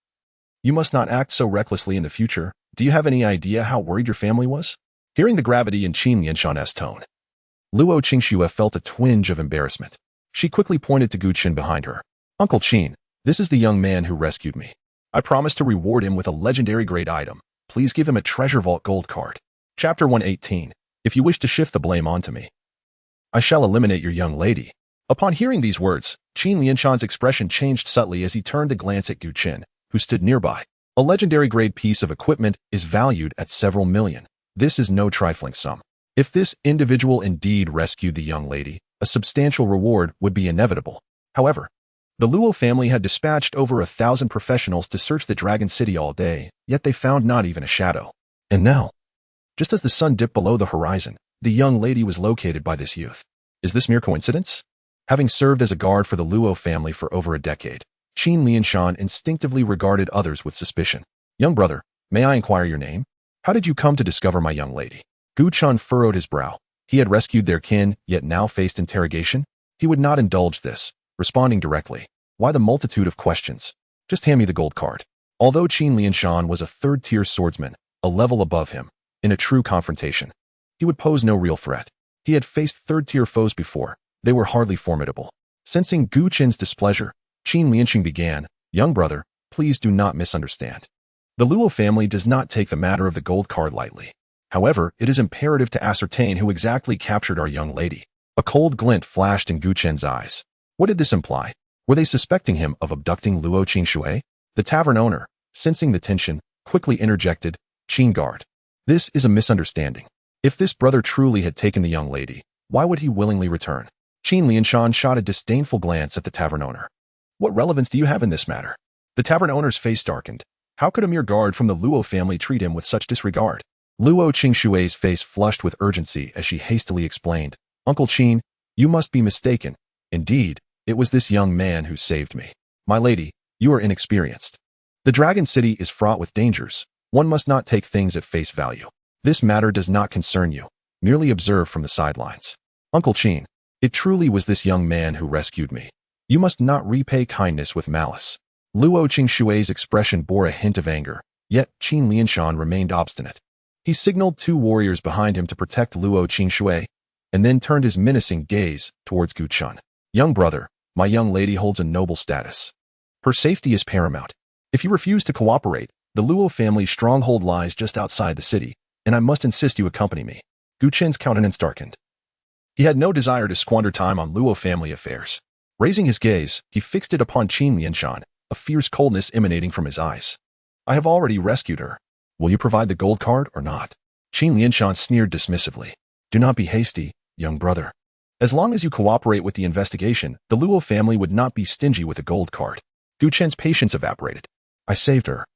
you must not act so recklessly in the future. Do you have any idea how worried your family was? Hearing the gravity in Qin Lianshan's tone, Luo Qingxue felt a twinge of embarrassment. She quickly pointed to Gu Chen behind her. Uncle Qin, this is the young man who rescued me. I promised to reward him with a legendary grade item. Please give him a treasure vault gold card. Chapter 118. If you wish to shift the blame onto me, I shall eliminate your young lady. Upon hearing these words, Qin Lianshan's expression changed subtly as he turned to glance at Gu Chen, who stood nearby. A legendary grade piece of equipment is valued at several million. This is no trifling sum. If this individual indeed rescued the young lady, a substantial reward would be inevitable. However, the Luo family had dispatched over 1,000 professionals to search the Dragon City all day, yet they found not even a shadow. And now, just as the sun dipped below the horizon, the young lady was located by this youth. Is this mere coincidence? Having served as a guard for the Luo family for over a decade, Qin Lianshan instinctively regarded others with suspicion. Young brother, may I inquire your name? How did you come to discover my young lady? Gu Chen furrowed his brow. He had rescued their kin, yet now faced interrogation. He would not indulge this, responding directly. Why the multitude of questions? Just hand me the gold card. Although Qin Lianshan was a 3rd-tier swordsman, a level above him, in a true confrontation, he would pose no real threat. He had faced 3rd-tier foes before. They were hardly formidable. Sensing Gu Chen's displeasure, Qin Lianshan began, Young brother, please do not misunderstand. The Luo family does not take the matter of the gold card lightly. However, it is imperative to ascertain who exactly captured our young lady. A cold glint flashed in Gu Chen's eyes. What did this imply? Were they suspecting him of abducting Luo Qingxue? The tavern owner, sensing the tension, quickly interjected, Qin guard. This is a misunderstanding. If this brother truly had taken the young lady, why would he willingly return? Qin Lianshan shot a disdainful glance at the tavern owner. What relevance do you have in this matter? The tavern owner's face darkened. How could a mere guard from the Luo family treat him with such disregard? Luo Qingxue's face flushed with urgency as she hastily explained, Uncle Qin, you must be mistaken. Indeed, it was this young man who saved me. My lady, you are inexperienced. The Dragon City is fraught with dangers. One must not take things at face value. This matter does not concern you. Merely observe from the sidelines. Uncle Qin, it truly was this young man who rescued me. You must not repay kindness with malice. Luo Qingxue's expression bore a hint of anger, Yet Qin Lianshan remained obstinate. He signaled 2 warriors behind him to protect Luo Qingshui, and then turned his menacing gaze towards Gu Chen. Young brother, my young lady holds a noble status. Her safety is paramount. If you refuse to cooperate, the Luo family's stronghold lies just outside the city, and I must insist you accompany me. Gu Chen's countenance darkened. He had no desire to squander time on Luo family affairs. Raising his gaze, he fixed it upon Qin Lianshan, a fierce coldness emanating from his eyes. I have already rescued her. Will you provide the gold card or not? Qin Lianshan sneered dismissively. Do not be hasty, young brother. As long as you cooperate with the investigation, the Luo family would not be stingy with a gold card. Gu Chen's patience evaporated. I saved her.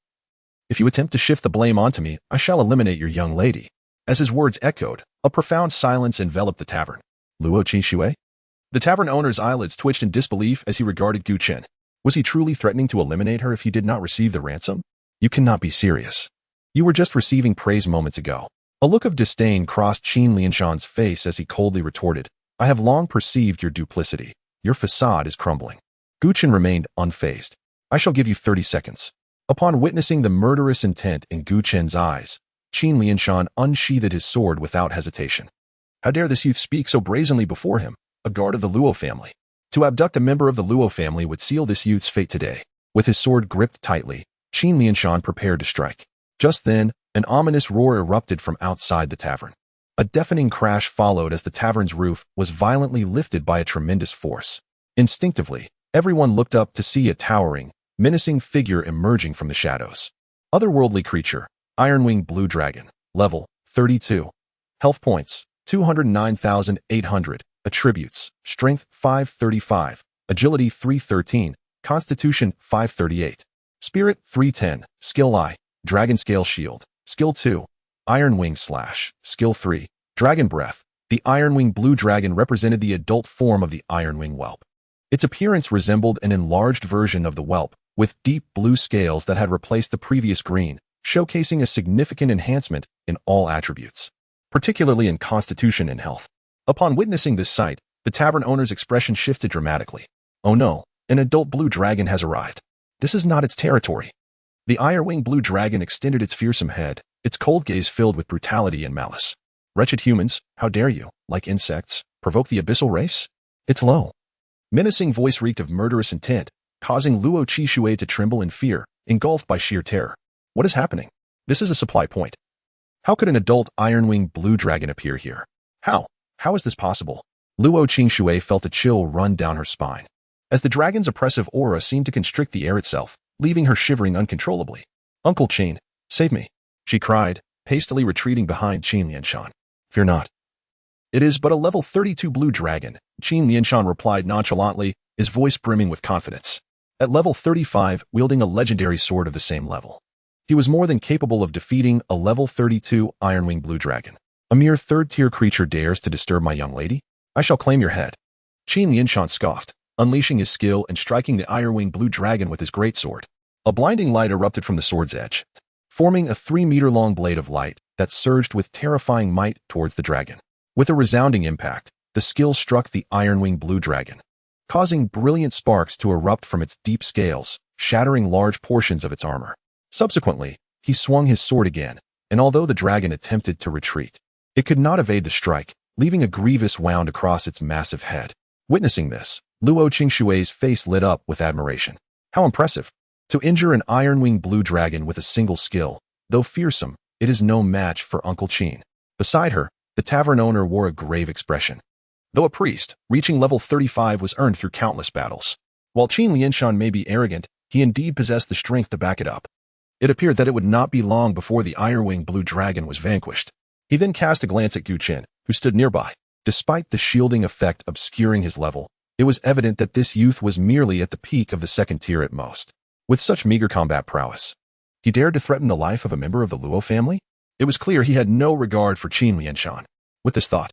If you attempt to shift the blame onto me, I shall eliminate your young lady. As his words echoed, a profound silence enveloped the tavern. Luo Qingshui? The tavern owner's eyelids twitched in disbelief as he regarded Gu Chen. Was he truly threatening to eliminate her if he did not receive the ransom? You cannot be serious. You were just receiving praise moments ago. A look of disdain crossed Qin Lianshan's face as he coldly retorted, I have long perceived your duplicity. Your facade is crumbling. Gu Chen remained unfazed. I shall give you 30 seconds. Upon witnessing the murderous intent in Gu Chen's eyes, Qin Lianshan unsheathed his sword without hesitation. How dare this youth speak so brazenly before him, a guard of the Luo family? To abduct a member of the Luo family would seal this youth's fate today. With his sword gripped tightly, Qin Lianshan prepared to strike. Just then, an ominous roar erupted from outside the tavern. A deafening crash followed as the tavern's roof was violently lifted by a tremendous force. Instinctively, everyone looked up to see a towering, menacing figure emerging from the shadows. Otherworldly creature, Ironwing Blue Dragon, level 32. Health points, 209,800. Attributes, Strength 535, Agility 313, Constitution 538. Spirit 310, Skill I, Dragon Scale Shield, Skill 2, Iron Wing Slash, Skill 3, Dragon Breath. The Ironwing Blue Dragon represented the adult form of the Ironwing whelp. Its appearance resembled an enlarged version of the whelp, with deep blue scales that had replaced the previous green, showcasing a significant enhancement in all attributes, particularly in constitution and health. Upon witnessing this sight, the tavern owner's expression shifted dramatically. Oh no, an adult blue dragon has arrived. This is not its territory. The Ironwing Blue Dragon extended its fearsome head, its cold gaze filled with brutality and malice. Wretched humans, how dare you, like insects, provoke the abyssal race? Its low, menacing voice reeked of murderous intent, causing Luo Qingshui to tremble in fear, engulfed by sheer terror. What is happening? This is a supply point. How could an adult Ironwing Blue Dragon appear here? How? How is this possible? Luo Qingshui felt a chill run down her spine, as the dragon's oppressive aura seemed to constrict the air itself, leaving her shivering uncontrollably. Uncle Qin, save me, she cried, hastily retreating behind Qin Lianshan. Fear not. It is but a level 32 blue dragon, Qin Lianshan replied nonchalantly, his voice brimming with confidence. At level 35, wielding a legendary sword of the same level. He was more than capable of defeating a level 32 Ironwing Blue Dragon. A mere third-tier creature dares to disturb my young lady? I shall claim your head. Qin Lianshan scoffed, unleashing his skill and striking the Ironwing Blue Dragon with his greatsword. A blinding light erupted from the sword's edge, forming a 3-meter-long blade of light that surged with terrifying might towards the dragon. With a resounding impact, the skill struck the Ironwing Blue Dragon, causing brilliant sparks to erupt from its deep scales, shattering large portions of its armor. Subsequently, he swung his sword again, and although the dragon attempted to retreat, it could not evade the strike, leaving a grievous wound across its massive head. Witnessing this, Luo Qingshui's face lit up with admiration. How impressive! To injure an Ironwing Blue Dragon with a single skill, though fearsome, it is no match for Uncle Qin. Beside her, the tavern owner wore a grave expression. Though a priest, reaching level 35 was earned through countless battles. While Qin Lianshan may be arrogant, he indeed possessed the strength to back it up. It appeared that it would not be long before the Ironwing Blue Dragon was vanquished. He then cast a glance at Gu Chen, who stood nearby. Despite the shielding effect obscuring his level, it was evident that this youth was merely at the peak of the second tier at most. With such meager combat prowess, he dared to threaten the life of a member of the Luo family? It was clear he had no regard for Qin Lianshan. With this thought,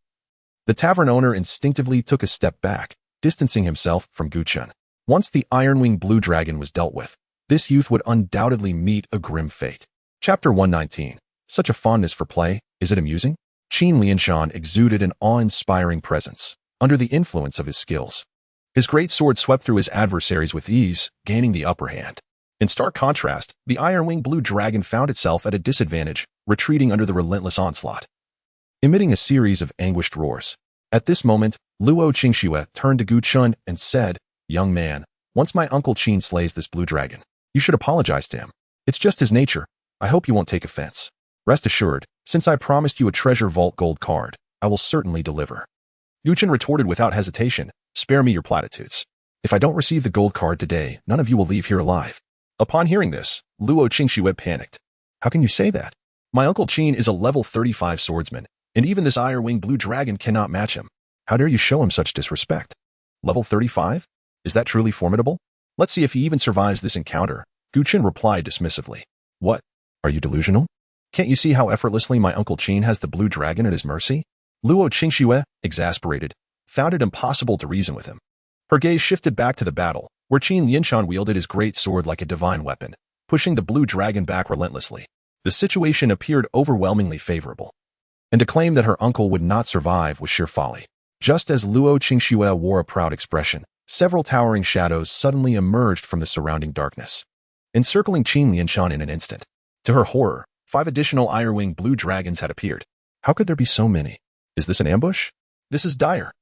the tavern owner instinctively took a step back, distancing himself from Gu Chen. Once the Ironwing Blue Dragon was dealt with, this youth would undoubtedly meet a grim fate. Chapter 119. Such a fondness for play, is it amusing? Qin Lianshan exuded an awe-inspiring presence, under the influence of his skills. His great sword swept through his adversaries with ease, gaining the upper hand. In stark contrast, the iron-winged blue dragon found itself at a disadvantage, retreating under the relentless onslaught, emitting a series of anguished roars. At this moment, Luo Qingxue turned to Gu Chun and said, "Young man, once my uncle Qin slays this blue dragon, you should apologize to him. It's just his nature. I hope you won't take offense. Rest assured, since I promised you a treasure vault gold card, I will certainly deliver." Gu Chun retorted without hesitation, "Spare me your platitudes. If I don't receive the gold card today, none of you will leave here alive." Upon hearing this, Luo Qingxue panicked. "How can you say that? My uncle Qin is a level 35 swordsman, and even this iron-winged blue dragon cannot match him. How dare you show him such disrespect? Level 35? Is that truly formidable? Let's see if he even survives this encounter." Gu Chun replied dismissively. "What? Are you delusional? Can't you see how effortlessly my uncle Qin has the blue dragon at his mercy?" Luo Qingxue, exasperated, found it impossible to reason with him. Her gaze shifted back to the battle, where Qin Lianshan wielded his great sword like a divine weapon, pushing the blue dragon back relentlessly. The situation appeared overwhelmingly favorable, and to claim that her uncle would not survive was sheer folly. Just as Luo Qingxue wore a proud expression, several towering shadows suddenly emerged from the surrounding darkness, encircling Qin Lianshan in an instant. To her horror, 5 additional iron-winged blue dragons had appeared. How could there be so many? Is this an ambush? This is dire.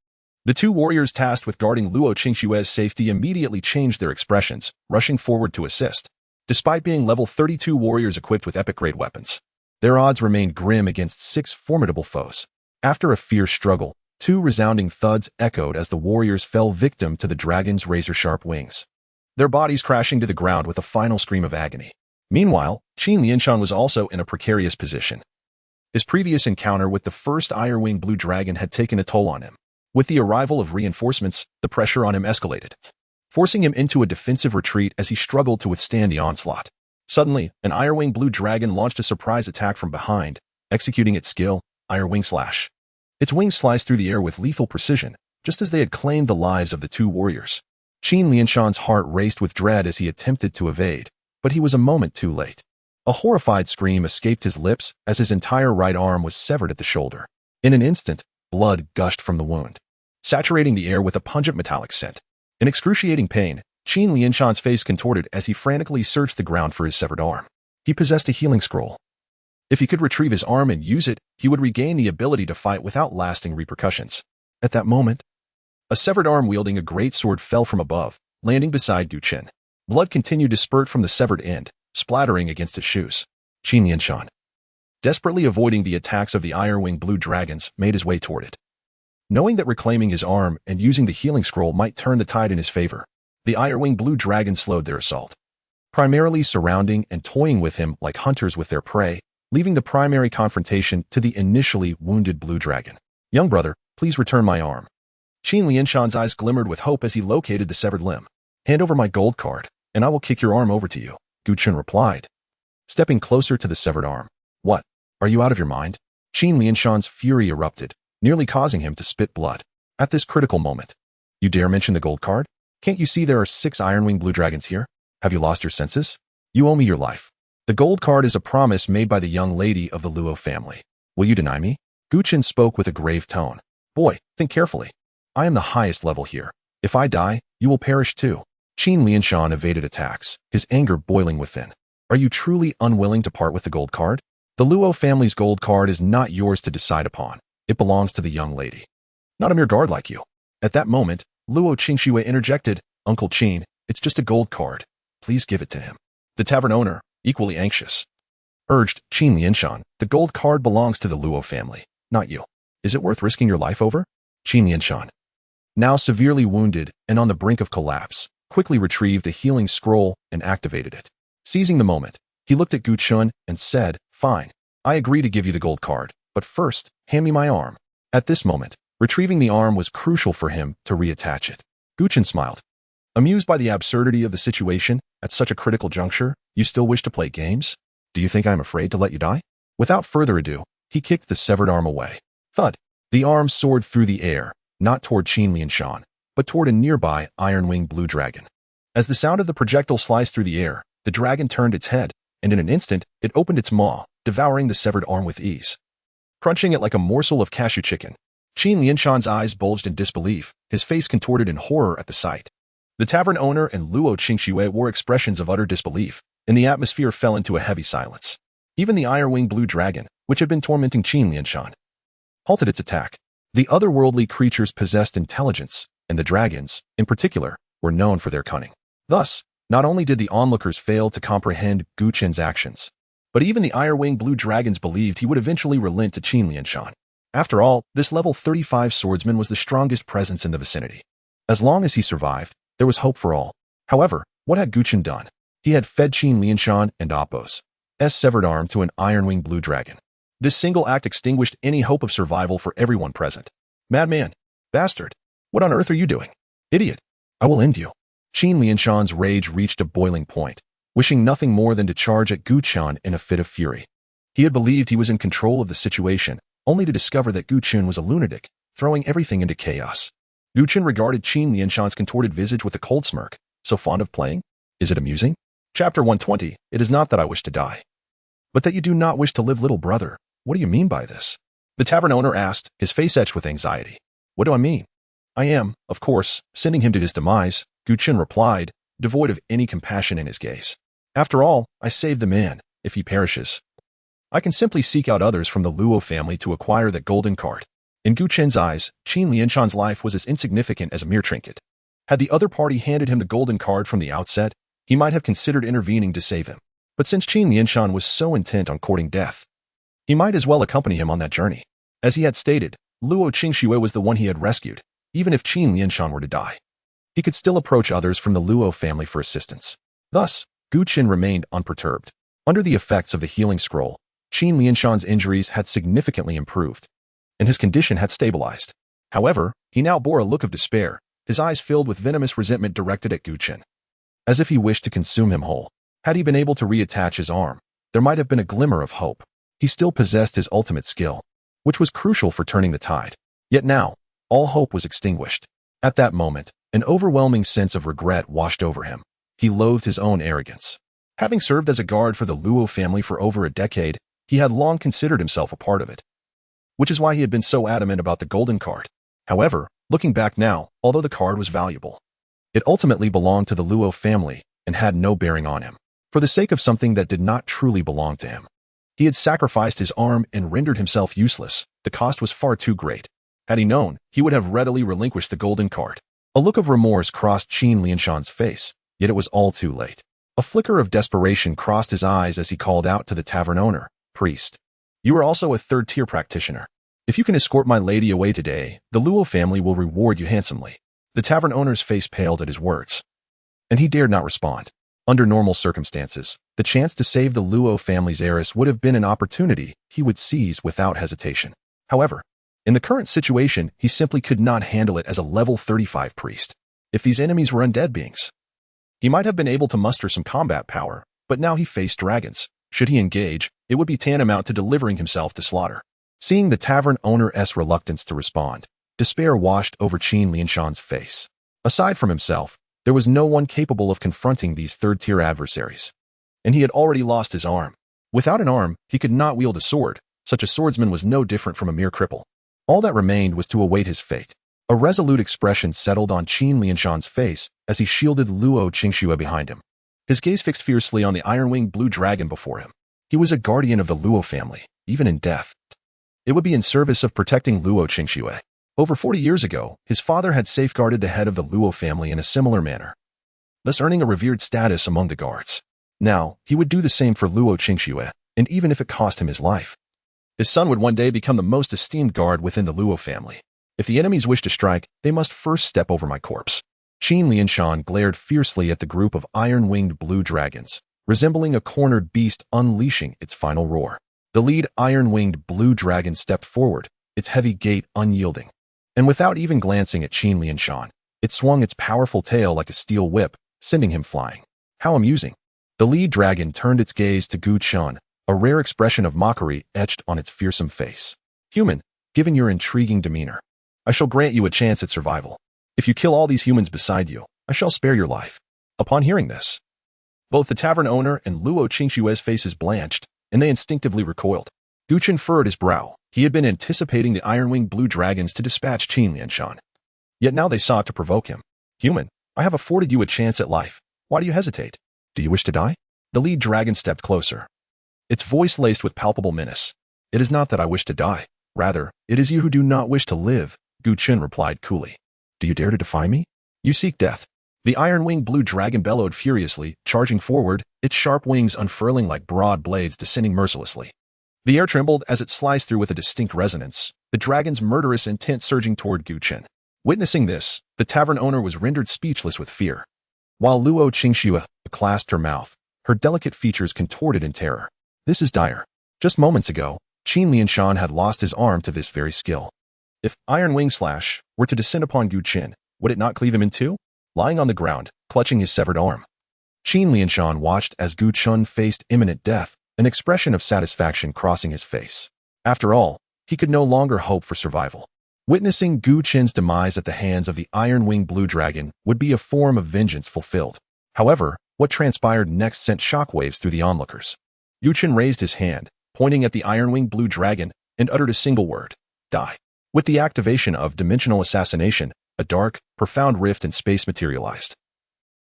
The 2 warriors tasked with guarding Luo Qingxue's safety immediately changed their expressions, rushing forward to assist. Despite being level 32 warriors equipped with epic-grade weapons, their odds remained grim against 6 formidable foes. After a fierce struggle, 2 resounding thuds echoed as the warriors fell victim to the dragon's razor-sharp wings, their bodies crashing to the ground with a final scream of agony. Meanwhile, Qin Lianshan was also in a precarious position. His previous encounter with the first iron-winged blue dragon had taken a toll on him. With the arrival of reinforcements, the pressure on him escalated, forcing him into a defensive retreat as he struggled to withstand the onslaught. Suddenly, an iron-winged blue dragon launched a surprise attack from behind, executing its skill, Iron Wing Slash. Its wings sliced through the air with lethal precision, just as they had claimed the lives of the 2 warriors. Qin Lianshan's heart raced with dread as he attempted to evade, but he was a moment too late. A horrified scream escaped his lips as his entire right arm was severed at the shoulder. In an instant, blood gushed from the wound, saturating the air with a pungent metallic scent. In excruciating pain, Qin Lianshan's face contorted as he frantically searched the ground for his severed arm. He possessed a healing scroll. If he could retrieve his arm and use it, he would regain the ability to fight without lasting repercussions. At that moment, a severed arm wielding a great sword fell from above, landing beside Gu Chen. Blood continued to spurt from the severed end, splattering against his shoes. Qin Lianshan, desperately avoiding the attacks of the iron-winged blue dragons, made his way toward it. Knowing that reclaiming his arm and using the healing scroll might turn the tide in his favor, the iron-winged blue dragons slowed their assault, primarily surrounding and toying with him like hunters with their prey, leaving the primary confrontation to the initially wounded blue dragon. "Young brother, please return my arm." Qin Lianshan's eyes glimmered with hope as he located the severed limb. "Hand over my gold card, and I will kick your arm over to you," Gu Chen replied, stepping closer to the severed arm. "What? Are you out of your mind?" Qin Lianshan's fury erupted, nearly causing him to spit blood. At this critical moment, "You dare mention the gold card? Can't you see there are 6 iron-winged blue dragons here? Have you lost your senses? You owe me your life. The gold card is a promise made by the young lady of the Luo family. Will you deny me?" Gu Chen spoke with a grave tone. "Boy, think carefully. I am the highest level here. If I die, you will perish too." Qin Lianshan evaded attacks, his anger boiling within. "Are you truly unwilling to part with the gold card? The Luo family's gold card is not yours to decide upon. It belongs to the young lady, not a mere guard like you." At that moment, Luo Qingxue interjected, "Uncle Qin, it's just a gold card. Please give it to him." The tavern owner, equally anxious, urged, "Qin Lianshan, the gold card belongs to the Luo family, not you. Is it worth risking your life over?" Qin Lianshan, now severely wounded and on the brink of collapse, quickly retrieved a healing scroll and activated it. Seizing the moment, he looked at Gu Chun and said, "Fine, I agree to give you the gold card, but first, hand me my arm." At this moment, retrieving the arm was crucial for him to reattach it. Gu Chun smiled. Amused by the absurdity of the situation, at such a critical juncture, "You still wish to play games? Do you think I am afraid to let you die?" Without further ado, he kicked the severed arm away. Thud! The arm soared through the air, not toward Qin Lianshan, but toward a nearby iron-winged blue dragon. As the sound of the projectile sliced through the air, the dragon turned its head, and in an instant, it opened its maw, devouring the severed arm with ease, crunching it like a morsel of cashew chicken. Qin Lianshan's eyes bulged in disbelief, his face contorted in horror at the sight. The tavern owner and Luo Qingxue wore expressions of utter disbelief, and the atmosphere fell into a heavy silence. Even the iron-winged blue dragon, which had been tormenting Qin Lianshan, halted its attack. The otherworldly creatures possessed intelligence, and the dragons, in particular, were known for their cunning. Thus, not only did the onlookers fail to comprehend Gu Chen's actions, but even the iron-winged blue dragons believed he would eventually relent to Qin Lianshan. After all, this level 35 swordsman was the strongest presence in the vicinity. As long as he survived, there was hope for all. However, what had Gu Chen done? He had fed Qin Lianshan and Appo's severed arm to an iron-winged blue dragon. This single act extinguished any hope of survival for everyone present. Madman! Bastard! What on earth are you doing? Idiot! I will end you. Qin Lianshan's rage reached a boiling point, wishing nothing more than to charge at Gu Chen in a fit of fury. He had believed he was in control of the situation, only to discover that Gu Chen was a lunatic, throwing everything into chaos. Gu Chen regarded Qin Lianshan's contorted visage with a cold smirk. So fond of playing? Is it amusing? Chapter 120, It is not that I wish to die, but that you do not wish to live, little brother. What do you mean by this? The tavern owner asked, his face etched with anxiety. What do I mean? I am, of course, sending him to his demise, Gu Chen replied, devoid of any compassion in his gaze. After all, I saved the man. If he perishes, I can simply seek out others from the Luo family to acquire that golden card. In Gu Chen's eyes, Qin Lianshan's life was as insignificant as a mere trinket. Had the other party handed him the golden card from the outset, he might have considered intervening to save him. But since Qin Lianshan was so intent on courting death, he might as well accompany him on that journey. As he had stated, Luo Qingxue was the one he had rescued. Even if Qin Lianshan were to die, he could still approach others from the Luo family for assistance. Thus, Gu Chen remained unperturbed. Under the effects of the healing scroll, Qin Lianshan's injuries had significantly improved, and his condition had stabilized. However, he now bore a look of despair, his eyes filled with venomous resentment directed at Gu Chen, as if he wished to consume him whole. Had he been able to reattach his arm, there might have been a glimmer of hope. He still possessed his ultimate skill, which was crucial for turning the tide. Yet now, all hope was extinguished. At that moment, an overwhelming sense of regret washed over him. He loathed his own arrogance. Having served as a guard for the Luo family for over a decade, he had long considered himself a part of it, which is why he had been so adamant about the golden card. However, looking back now, although the card was valuable, it ultimately belonged to the Luo family and had no bearing on him. For the sake of something that did not truly belong to him, he had sacrificed his arm and rendered himself useless. The cost was far too great. Had he known, he would have readily relinquished the golden card. A look of remorse crossed Qin Lianshan's face, yet it was all too late. A flicker of desperation crossed his eyes as he called out to the tavern owner, Priest, you are also a third-tier practitioner. If you can escort my lady away today, the Luo family will reward you handsomely. The tavern owner's face paled at his words, and he dared not respond. Under normal circumstances, the chance to save the Luo family's heiress would have been an opportunity he would seize without hesitation. However, in the current situation, he simply could not handle it as a level 35 priest. If these enemies were undead beings, he might have been able to muster some combat power, but now he faced dragons. Should he engage, it would be tantamount to delivering himself to slaughter. Seeing the tavern owner's reluctance to respond, despair washed over Qin Lianshan's face. Aside from himself, there was no one capable of confronting these third-tier adversaries, and he had already lost his arm. Without an arm, he could not wield a sword. Such a swordsman was no different from a mere cripple. All that remained was to await his fate. A resolute expression settled on Qin Lianshan's face as he shielded Luo Qingxue behind him. His gaze fixed fiercely on the iron-winged blue dragon before him. He was a guardian of the Luo family, even in death. It would be in service of protecting Luo Qingxue. Over 40 years ago, his father had safeguarded the head of the Luo family in a similar manner, thus earning a revered status among the guards. Now, he would do the same for Luo Qingxue, and even if it cost him his life, his son would one day become the most esteemed guard within the Luo family. If the enemies wish to strike, they must first step over my corpse. Qin Lianshan glared fiercely at the group of iron-winged blue dragons, resembling a cornered beast unleashing its final roar. The lead iron-winged blue dragon stepped forward, its heavy gait unyielding, and without even glancing at Qin Lianshan, it swung its powerful tail like a steel whip, sending him flying. How amusing. The lead dragon turned its gaze to Gu Chen, a rare expression of mockery etched on its fearsome face. Human, given your intriguing demeanor, I shall grant you a chance at survival. If you kill all these humans beside you, I shall spare your life. Upon hearing this, both the tavern owner and Luo Qingxue's faces blanched, and they instinctively recoiled. Gu Chen furrowed his brow. He had been anticipating the iron-winged blue dragons to dispatch Qin Lianshan. Yet now they sought to provoke him. Human, I have afforded you a chance at life. Why do you hesitate? Do you wish to die? The lead dragon stepped closer, its voice laced with palpable menace. It is not that I wish to die. Rather, it is you who do not wish to live, Chen replied coolly. Do you dare to defy me? You seek death. The iron-winged blue dragon bellowed furiously, charging forward, its sharp wings unfurling like broad blades descending mercilessly. The air trembled as it sliced through with a distinct resonance, the dragon's murderous intent surging toward Chen. Witnessing this, the tavern owner was rendered speechless with fear. While Luo Qingxue clasped her mouth, her delicate features contorted in terror. This is dire. Just moments ago, Qin Lianshan had lost his arm to this very skill. If Iron Wing Slash were to descend upon Chen, would it not cleave him in two? Lying on the ground, clutching his severed arm, Qin Lianshan watched as Chen faced imminent death, an expression of satisfaction crossing his face. After all, he could no longer hope for survival. Witnessing Chen's demise at the hands of the iron-winged blue dragon would be a form of vengeance fulfilled. However, what transpired next sent shockwaves through the onlookers. Chen raised his hand, pointing at the iron-winged blue dragon, and uttered a single word: die. With the activation of dimensional assassination, a dark, profound rift in space materialized,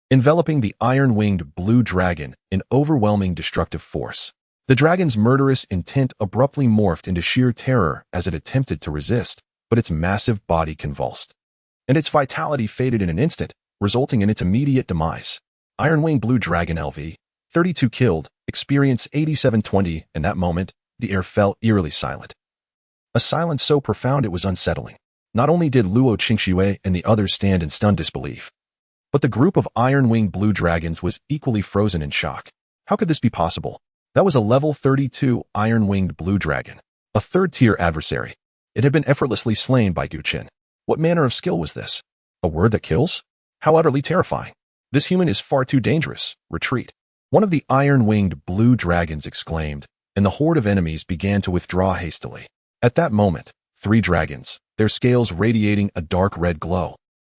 enveloping the iron-winged blue dragon in overwhelming destructive force. The dragon's murderous intent abruptly morphed into sheer terror as it attempted to resist, but its massive body convulsed, and its vitality faded in an instant, resulting in its immediate demise. Iron-winged blue dragon LV, 32 killed, experience 8720. In that moment, the air fell eerily silent. A silence so profound it was unsettling. Not only did Luo Qingxue and the others stand in stunned disbelief, but the group of iron-winged blue dragons was equally frozen in shock. How could this be possible? That was a level 32 iron-winged blue dragon, a third-tier adversary. It had been effortlessly slain by Chen. What manner of skill was this? A word that kills? How utterly terrifying. This human is far too dangerous. Retreat. One of the iron-winged blue dragons exclaimed, and the horde of enemies began to withdraw hastily. At that moment, 3 dragons, their scales radiating a dark red glow,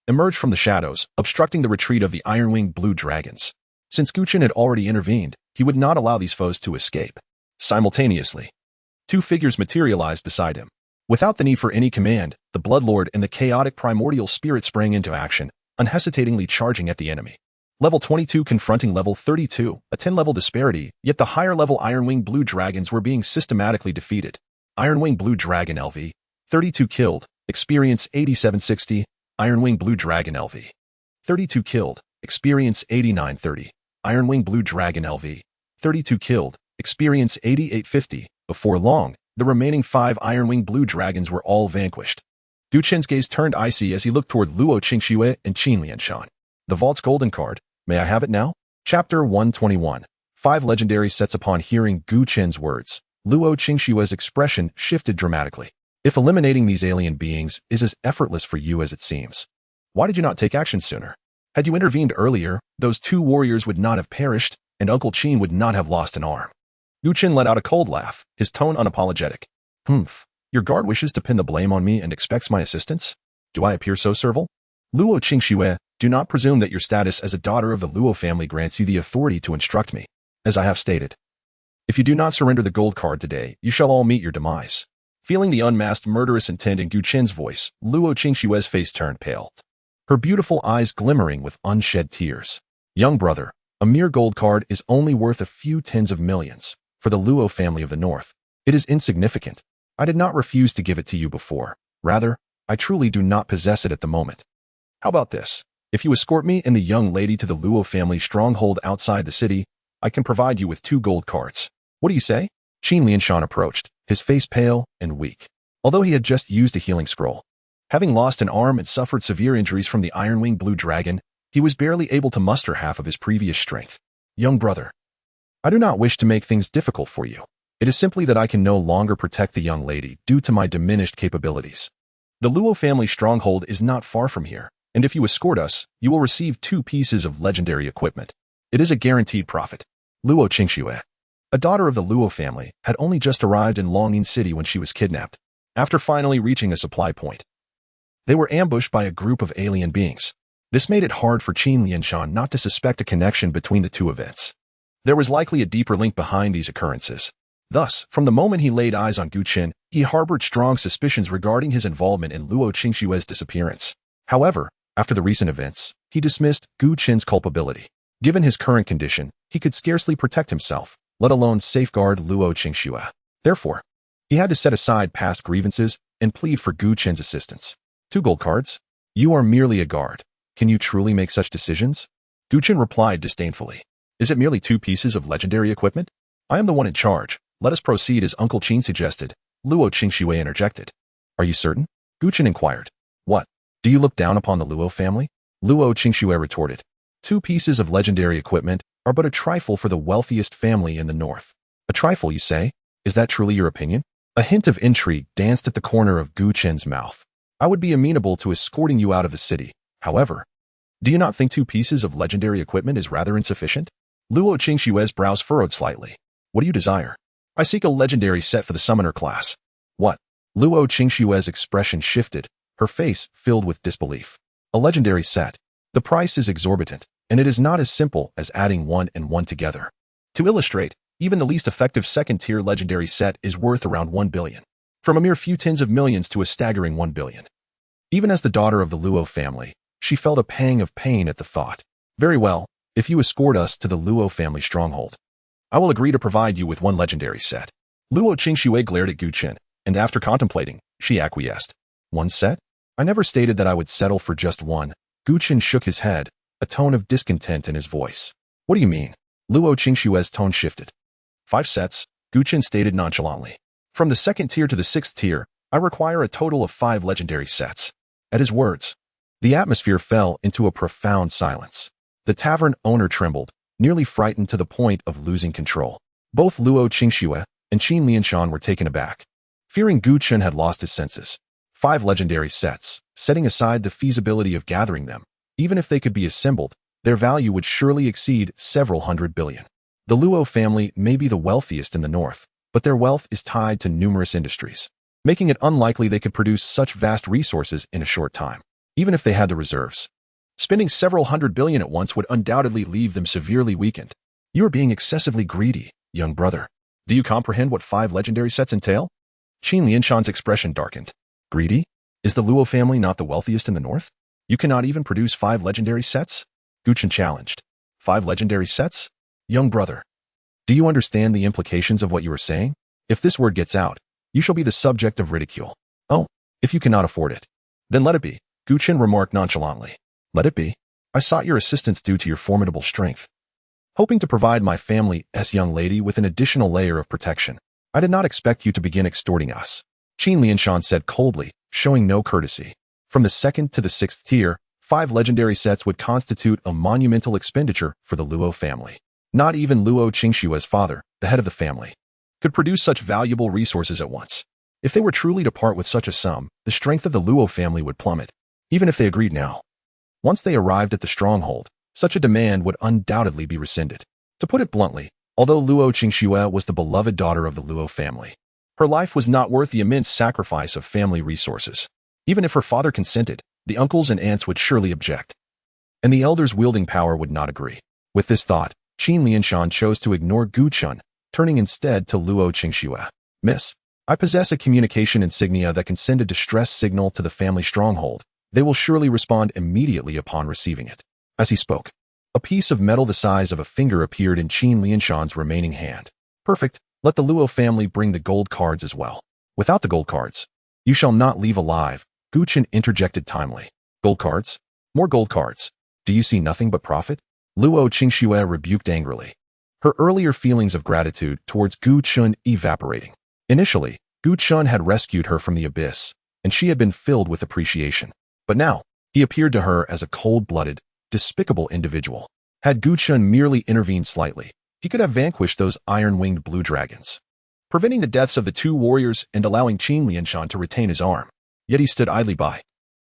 emerged from the shadows, obstructing the retreat of the iron-winged blue dragons. Since Chen had already intervened, he would not allow these foes to escape. Simultaneously, 2 figures materialized beside him. Without the need for any command, the Bloodlord and the chaotic primordial spirit sprang into action, unhesitatingly charging at the enemy. Level 22 confronting level 32, a 10-level disparity, yet the higher-level Iron-Winged Blue Dragons were being systematically defeated. Iron-Winged Blue Dragon LV, 32 killed, experience 8760. Iron-Winged Blue Dragon LV, 32 killed, experience 8930. Iron-Winged Blue Dragon LV, 32 killed, experience 8850. Before long, the remaining 5 Iron-Winged Blue Dragons were all vanquished. Chen's gaze turned icy as he looked toward Luo Qingxue and Qin Lianshan. The Vault's golden card. May I have it now? Chapter 121. 5 legendary sets. Upon hearing Chen's words, Luo Qingxue's expression shifted dramatically. If eliminating these alien beings is as effortless for you as it seems, why did you not take action sooner? Had you intervened earlier, those 2 warriors would not have perished, and Uncle Qin would not have lost an arm. Chen let out a cold laugh, his tone unapologetic. Humph. Your guard wishes to pin the blame on me and expects my assistance? Do I appear so servile? Luo Qingxue, do not presume that your status as a daughter of the Luo family grants you the authority to instruct me, as I have stated. If you do not surrender the gold card today, you shall all meet your demise. Feeling the unmasked murderous intent in Chen's voice, Luo Qingxue's face turned pale, her beautiful eyes glimmering with unshed tears. Young brother, a mere gold card is only worth a few tens of millions. For the Luo family of the North, it is insignificant. I did not refuse to give it to you before. Rather, I truly do not possess it at the moment. How about this? If you escort me and the young lady to the Luo family stronghold outside the city, I can provide you with 2 gold cards. What do you say? Qin Lianshan approached, his face pale and weak, although he had just used a healing scroll. Having lost an arm and suffered severe injuries from the Iron-Winged Blue Dragon, he was barely able to muster half of his previous strength. Young brother, I do not wish to make things difficult for you. It is simply that I can no longer protect the young lady due to my diminished capabilities. The Luo family stronghold is not far from here, and if you escort us, you will receive 2 pieces of legendary equipment. It is a guaranteed profit. Luo Qingxue, a daughter of the Luo family, had only just arrived in Longyin City when she was kidnapped. After finally reaching a supply point, they were ambushed by a group of alien beings. This made it hard for Qin Lianshan not to suspect a connection between the 2 events. There was likely a deeper link behind these occurrences. Thus, from the moment he laid eyes on Chen, he harbored strong suspicions regarding his involvement in Luo Qingxue's disappearance. However, after the recent events, he dismissed Gu Chen's culpability. Given his current condition, he could scarcely protect himself, let alone safeguard Luo Qingxue. Therefore, he had to set aside past grievances and plead for Gu Chen's assistance. 2 gold cards? You are merely a guard. Can you truly make such decisions? Gu Chen replied disdainfully. Is it merely 2 pieces of legendary equipment? I am the one in charge. Let us proceed as Uncle Qin suggested. Luo Qingxue interjected. Are you certain? Gu Chen inquired. What? Do you look down upon the Luo family? Luo Qingxue retorted. 2 pieces of legendary equipment are but a trifle for the wealthiest family in the north. A trifle, you say? Is that truly your opinion? A hint of intrigue danced at the corner of Gu Chen's mouth. I would be amenable to escorting you out of the city. However, do you not think 2 pieces of legendary equipment is rather insufficient? Luo Qingxue's brows furrowed slightly. What do you desire? I seek a legendary set for the summoner class. What? Luo Qingxue's expression shifted, her face filled with disbelief. A legendary set. The price is exorbitant, and it is not as simple as adding 1 and 1 together. To illustrate, even the least effective 2nd-tier legendary set is worth around 1 billion. From a mere few tens of millions to a staggering 1 billion. Even as the daughter of the Luo family, she felt a pang of pain at the thought. Very well, if you escort us to the Luo family stronghold, I will agree to provide you with 1 legendary set. Luo Qingxue glared at Gu Chen, and after contemplating, she acquiesced. 1 set? I never stated that I would settle for just 1. Gu Chen shook his head, a tone of discontent in his voice. What do you mean? Luo Qingxue's tone shifted. 5 sets, Gu Chen stated nonchalantly. From the 2nd tier to the 6th tier, I require a total of 5 legendary sets. At his words, the atmosphere fell into a profound silence. The tavern owner trembled, nearly frightened to the point of losing control. Both Luo Qingxue and Qin Lianshan were taken aback, fearing Gu Chen had lost his senses. 5 legendary sets, setting aside the feasibility of gathering them, even if they could be assembled, their value would surely exceed several hundred billion. The Luo family may be the wealthiest in the north, but their wealth is tied to numerous industries, making it unlikely they could produce such vast resources in a short time, even if they had the reserves. Spending several hundred billion at once would undoubtedly leave them severely weakened. You are being excessively greedy, young brother. Do you comprehend what 5 legendary sets entail? Qin Lianshan's expression darkened. Greedy? Is the Luo family not the wealthiest in the north? You cannot even produce 5 legendary sets? Gu Chen challenged. 5 legendary sets? Young brother, do you understand the implications of what you are saying? If this word gets out, you shall be the subject of ridicule. Oh, if you cannot afford it, then let it be, Gu Chen remarked nonchalantly. Let it be. I sought your assistance due to your formidable strength, hoping to provide my family's young lady with an additional layer of protection. I did not expect you to begin extorting us. Qin Lianshan said coldly, showing no courtesy. From the 2nd to the 6th tier, 5 legendary sets would constitute a monumental expenditure for the Luo family. Not even Luo Qingxue's father, the head of the family, could produce such valuable resources at once. If they were truly to part with such a sum, the strength of the Luo family would plummet, even if they agreed now. Once they arrived at the stronghold, such a demand would undoubtedly be rescinded. To put it bluntly, although Luo Qingxue was the beloved daughter of the Luo family, her life was not worth the immense sacrifice of family resources. Even if her father consented, the uncles and aunts would surely object, and the elders wielding power would not agree. With this thought, Qin Lianshan chose to ignore Gu Chen, turning instead to Luo Qingxue. Miss, I possess a communication insignia that can send a distress signal to the family stronghold. They will surely respond immediately upon receiving it. As he spoke, a piece of metal the size of a finger appeared in Qin Lianshan's remaining hand. Perfect. Let the Luo family bring the gold cards as well. Without the gold cards, you shall not leave alive, Gu Chen interjected timely. Gold cards? More gold cards. Do you see nothing but profit? Luo Qingxue rebuked angrily, her earlier feelings of gratitude towards Gu Chen evaporating. Initially, Gu Chen had rescued her from the abyss, and she had been filled with appreciation. But now, he appeared to her as a cold-blooded, despicable individual. Had Gu Chen merely intervened slightly, he could have vanquished those iron-winged blue dragons, preventing the deaths of the 2 warriors and allowing Qin Lianshan to retain his arm. Yet he stood idly by,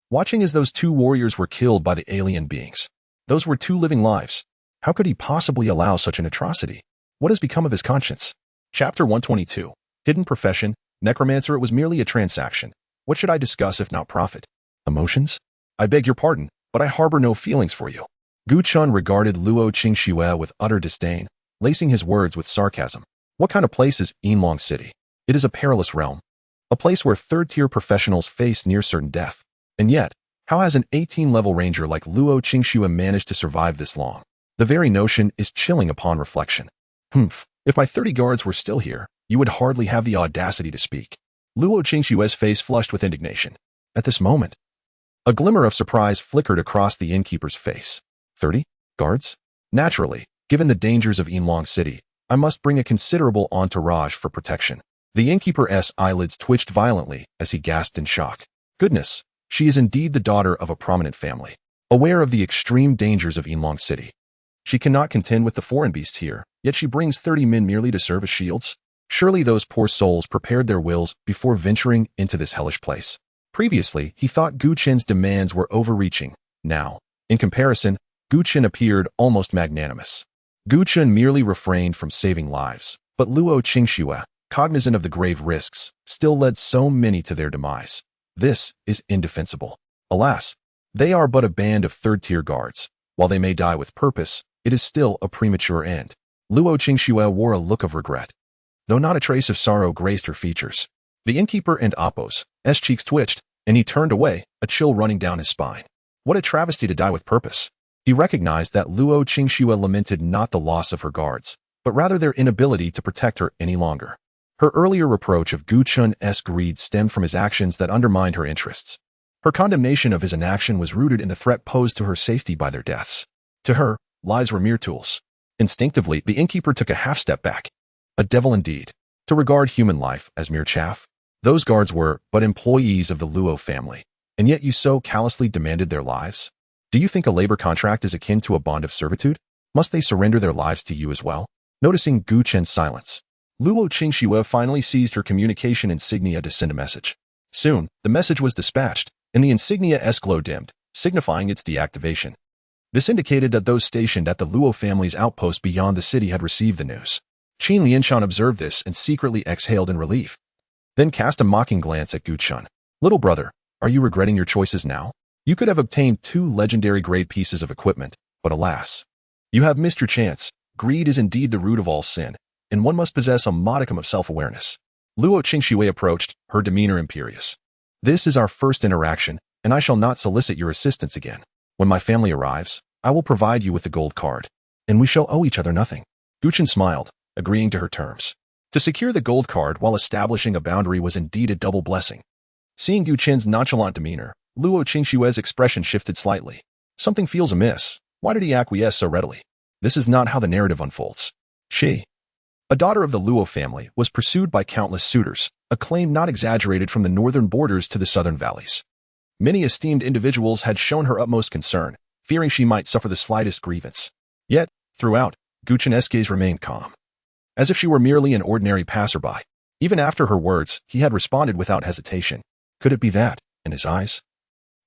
watching as those 2 warriors were killed by the alien beings. Those were 2 living lives. How could he possibly allow such an atrocity? What has become of his conscience? Chapter 122. Hidden profession. Necromancer. It was merely a transaction. What should I discuss if not profit? Emotions? I beg your pardon, but I harbor no feelings for you. Gu Chen regarded Luo Qingxue with utter disdain, lacing his words with sarcasm. What kind of place is Yinlong City? It is a perilous realm, a place where 3rd-tier professionals face near certain death. And yet, How has an 18-level ranger like Luo Qingxue managed to survive this long? The very notion is chilling upon reflection. Humph, if my 30 guards were still here, you would hardly have the audacity to speak. Luo Qingxue's face flushed with indignation. At this moment, a glimmer of surprise flickered across the innkeeper's face. 30 guards? Naturally, given the dangers of Yinlong City, I must bring a considerable entourage for protection. The innkeeper's eyelids twitched violently as he gasped in shock. Goodness, she is indeed the daughter of a prominent family, aware of the extreme dangers of Yinlong City. She cannot contend with the foreign beasts here, yet she brings 30 men merely to serve as shields? Surely those poor souls prepared their wills before venturing into this hellish place. Previously, he thought Gu Chen's demands were overreaching. Now, in comparison, Gu Chen appeared almost magnanimous. Gu Chen merely refrained from saving lives, but Luo Qingxue, cognizant of the grave risks, still led so many to their demise. This is indefensible. Alas, they are but a band of third-tier guards. While they may die with purpose, it is still a premature end. Luo Qingxue wore a look of regret, though not a trace of sorrow graced her features. The innkeeper and Appo's cheeks twitched, and he turned away, a chill running down his spine. What a travesty to die with purpose. He recognized that Luo Qingxue lamented not the loss of her guards, but rather their inability to protect her any longer. Her earlier reproach of Gu Chen's greed stemmed from his actions that undermined her interests. Her condemnation of his inaction was rooted in the threat posed to her safety by their deaths. To her, lives were mere tools. Instinctively, the innkeeper took a half-step back. A devil indeed, to regard human life as mere chaff. Those guards were but employees of the Luo family, and yet you so callously demanded their lives? Do you think a labor contract is akin to a bond of servitude? Must they surrender their lives to you as well? Noticing Gu Chen's silence, Luo Qingxue finally seized her communication insignia to send a message. Soon, the message was dispatched, and the insignia's glow dimmed, signifying its deactivation. This indicated that those stationed at the Luo family's outpost beyond the city had received the news. Qin Lianshan observed this and secretly exhaled in relief, then cast a mocking glance at Gu Chen. Little brother, are you regretting your choices now? You could have obtained 2 legendary-grade pieces of equipment, but alas, you have missed your chance. Greed is indeed the root of all sin, and one must possess a modicum of self-awareness. Luo Qingxue approached, her demeanor imperious. This is our first interaction, and I shall not solicit your assistance again. When my family arrives, I will provide you with the gold card, and we shall owe each other nothing. Gu Chen smiled, agreeing to her terms. To secure the gold card while establishing a boundary was indeed a double blessing. Seeing Gu Chen's nonchalant demeanor, Luo Qingxue's expression shifted slightly. Something feels amiss. Why did he acquiesce so readily? This is not how the narrative unfolds. She, a daughter of the Luo family, was pursued by countless suitors, a claim not exaggerated from the northern borders to the southern valleys. Many esteemed individuals had shown her utmost concern, fearing she might suffer the slightest grievance. Yet, throughout, Gu Chen's gaze remained calm, as if she were merely an ordinary passerby. Even after her words, he had responded without hesitation. Could it be that, in his eyes,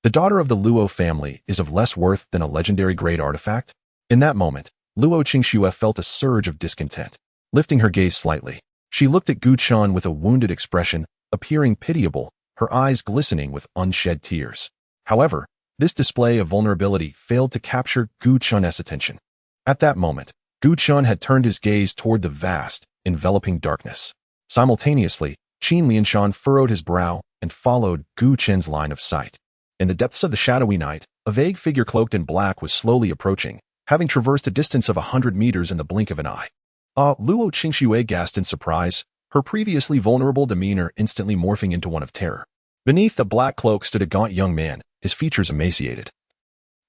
the daughter of the Luo family is of less worth than a legendary-grade artifact? In that moment, Luo Qingxue felt a surge of discontent. Lifting her gaze slightly, she looked at Gu Chen with a wounded expression, appearing pitiable, her eyes glistening with unshed tears. However, this display of vulnerability failed to capture Gu Chen's attention. At that moment, Gu Chen had turned his gaze toward the vast, enveloping darkness. Simultaneously, Qin Lianshan furrowed his brow and followed Gu Chen's line of sight. In the depths of the shadowy night, a vague figure cloaked in black was slowly approaching, having traversed a distance of 100 meters in the blink of an eye. Luo Qingxue gasped in surprise, her previously vulnerable demeanor instantly morphing into one of terror. Beneath the black cloak stood a gaunt young man, his features emaciated,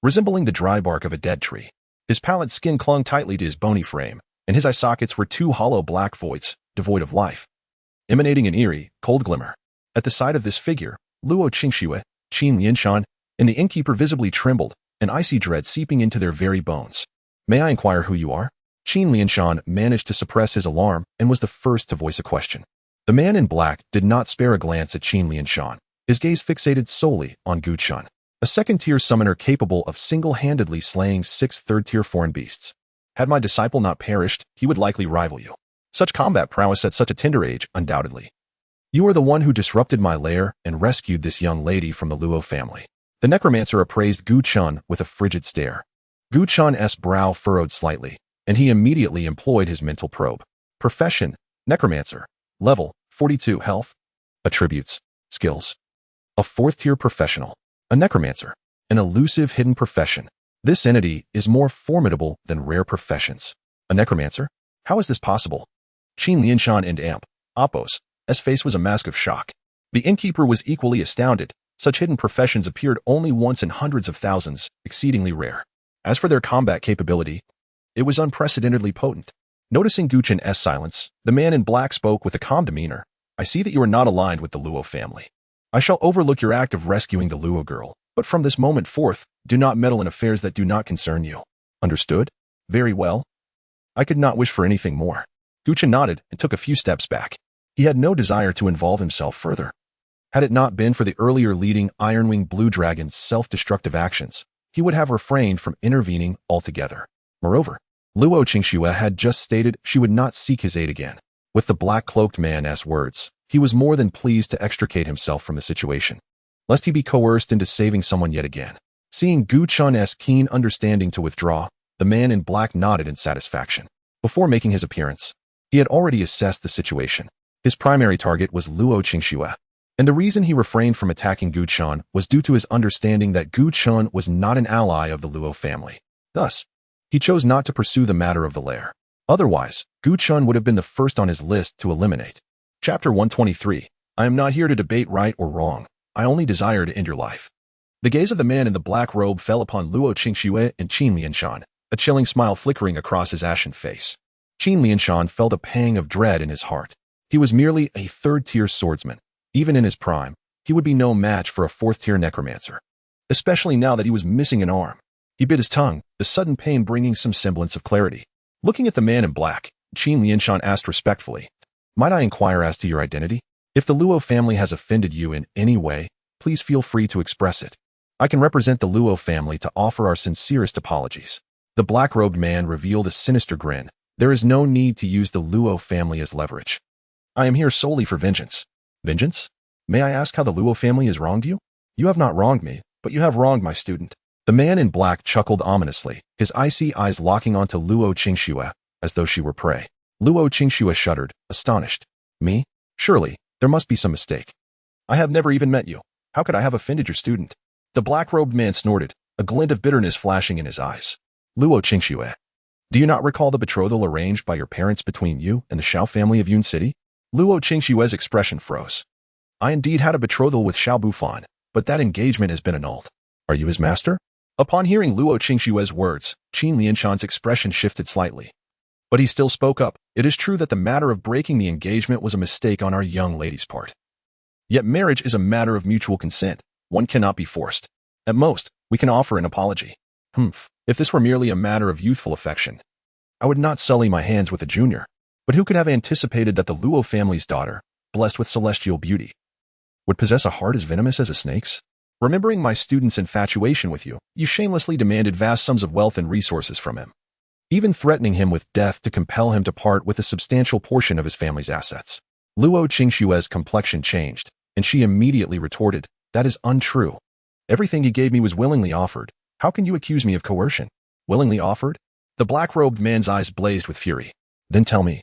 resembling the dry bark of a dead tree. His pallid skin clung tightly to his bony frame, and his eye sockets were 2 hollow black voids, devoid of life, emanating an eerie, cold glimmer. At the sight of this figure, Luo Qingxue, Qin Lianshan, and the innkeeper visibly trembled, an icy dread seeping into their very bones. May I inquire who you are? Qin Lianshan managed to suppress his alarm and was the first to voice a question. The man in black did not spare a glance at Qin Lianshan, his gaze fixated solely on Gu Chen, a second-tier summoner capable of single-handedly slaying 6 third-tier foreign beasts. Had my disciple not perished, he would likely rival you. Such combat prowess at such a tender age, undoubtedly. You are the one who disrupted my lair and rescued this young lady from the Luo family. The necromancer appraised Gu Chen with a frigid stare. Gu Chen's brow furrowed slightly, and he immediately employed his mental probe. Profession, necromancer. Level, 42 health. Attributes, skills. A 4th-tier professional. A necromancer. An elusive hidden profession. This entity is more formidable than rare professions. A necromancer? How is this possible? Chen Lianshan and Amp, Appos, S face was a mask of shock. The innkeeper was equally astounded. Such hidden professions appeared only once in hundreds of thousands, exceedingly rare. As for their combat capability, it was unprecedentedly potent. Noticing Gu Chen's silence, the man in black spoke with a calm demeanor. I see that you are not aligned with the Luo family. I shall overlook your act of rescuing the Luo girl, but from this moment forth, do not meddle in affairs that do not concern you. Understood? Very well. I could not wish for anything more. Gu Chen nodded and took a few steps back. He had no desire to involve himself further. Had it not been for the earlier leading Ironwing Blue Dragon's self-destructive actions, he would have refrained from intervening altogether. Moreover, Luo Qingxue had just stated she would not seek his aid again. With the black-cloaked man's words, he was more than pleased to extricate himself from the situation, lest he be coerced into saving someone yet again. Seeing Gu Chen's keen understanding to withdraw, the man in black nodded in satisfaction. Before making his appearance, he had already assessed the situation. His primary target was Luo Qingxue, and the reason he refrained from attacking Gu Chen was due to his understanding that Gu Chen was not an ally of the Luo family. Thus, he chose not to pursue the matter of the lair. Otherwise, Gu Chen would have been the first on his list to eliminate. Chapter 123. I am not here to debate right or wrong. I only desire to end your life. The gaze of the man in the black robe fell upon Luo Qingxue and Chen Lianshan, a chilling smile flickering across his ashen face. Chen Lianshan felt a pang of dread in his heart. He was merely a third-tier swordsman. Even in his prime, he would be no match for a fourth-tier necromancer, especially now that he was missing an arm. He bit his tongue, the sudden pain bringing some semblance of clarity. Looking at the man in black, Chen Lianshan asked respectfully, "Might I inquire as to your identity? If the Luo family has offended you in any way, please feel free to express it. I can represent the Luo family to offer our sincerest apologies." The black-robed man revealed a sinister grin. There is no need to use the Luo family as leverage. I am here solely for vengeance. Vengeance? May I ask how the Luo family has wronged you? You have not wronged me, but you have wronged my student. The man in black chuckled ominously, his icy eyes locking onto Luo Qingxue, as though she were prey. Luo Qingxue shuddered, astonished. Me? Surely, there must be some mistake. I have never even met you. How could I have offended your student? The black-robed man snorted, a glint of bitterness flashing in his eyes. Luo Qingxue, do you not recall the betrothal arranged by your parents between you and the Xiao family of Yun City? Luo Qingxue's expression froze. I indeed had a betrothal with Xiao Bufan, but that engagement has been annulled. Are you his master? Upon hearing Luo Qingxue's words, Chen Lianshan's expression shifted slightly. But he still spoke up. It is true that the matter of breaking the engagement was a mistake on our young lady's part. Yet marriage is a matter of mutual consent. One cannot be forced. At most, we can offer an apology. If this were merely a matter of youthful affection, I would not sully my hands with a junior. But who could have anticipated that the Luo family's daughter, blessed with celestial beauty, would possess a heart as venomous as a snake's? Remembering my student's infatuation with you, you shamelessly demanded vast sums of wealth and resources from him, even threatening him with death to compel him to part with a substantial portion of his family's assets. Luo Qingxue's complexion changed, and she immediately retorted, that is untrue. Everything you gave me was willingly offered. How can you accuse me of coercion? Willingly offered? The black-robed man's eyes blazed with fury. Then tell me,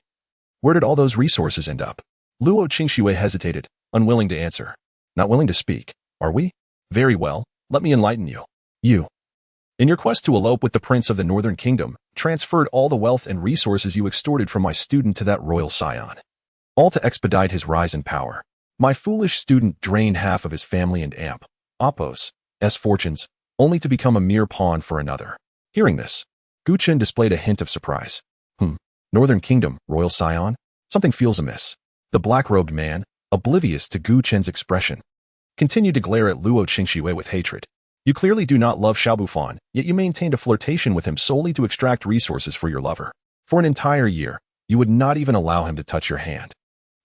where did all those resources end up? Luo Qingxue hesitated, unwilling to answer. Not willing to speak, are we? Very well, let me enlighten you. You, in your quest to elope with the prince of the Northern Kingdom, transferred all the wealth and resources you extorted from my student to that royal scion, all to expedite his rise in power. My foolish student drained half of his family and Amp, Appos, S fortunes, only to become a mere pawn for another. Hearing this, Gu Chen displayed a hint of surprise. Northern Kingdom, royal scion? Something feels amiss. The black-robed man, oblivious to Gu Chen's expression, continued to glare at Luo Qingxue with hatred. You clearly do not love Xiao Bufan, yet you maintained a flirtation with him solely to extract resources for your lover. For an entire year, you would not even allow him to touch your hand.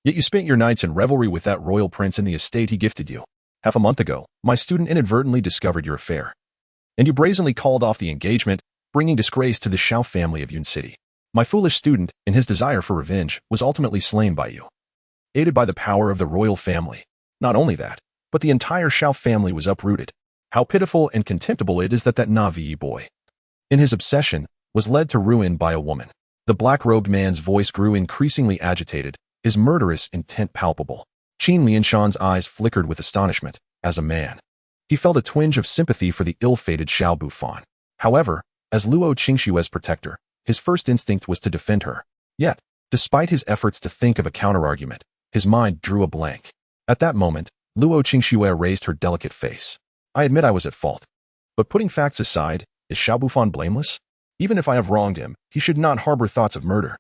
Yet you spent your nights in revelry with that royal prince in the estate he gifted you. Half a month ago, my student inadvertently discovered your affair, and you brazenly called off the engagement, bringing disgrace to the Xiao family of Yun City. My foolish student, in his desire for revenge, was ultimately slain by you, aided by the power of the royal family. Not only that, but the entire Xiao family was uprooted. How pitiful and contemptible it is that that Navi boy, in his obsession, was led to ruin by a woman. The black-robed man's voice grew increasingly agitated, his murderous intent palpable. Chen Lianshan's eyes flickered with astonishment. As a man, He felt a twinge of sympathy for the ill-fated Xiao Bufan. However, as Luo Qingshue's protector, his first instinct was to defend her. Yet, despite his efforts to think of a counterargument, his mind drew a blank. At that moment, Luo Qingxue raised her delicate face. I admit I was at fault. But putting facts aside, is Xiao Bufan blameless? Even if I have wronged him, he should not harbor thoughts of murder.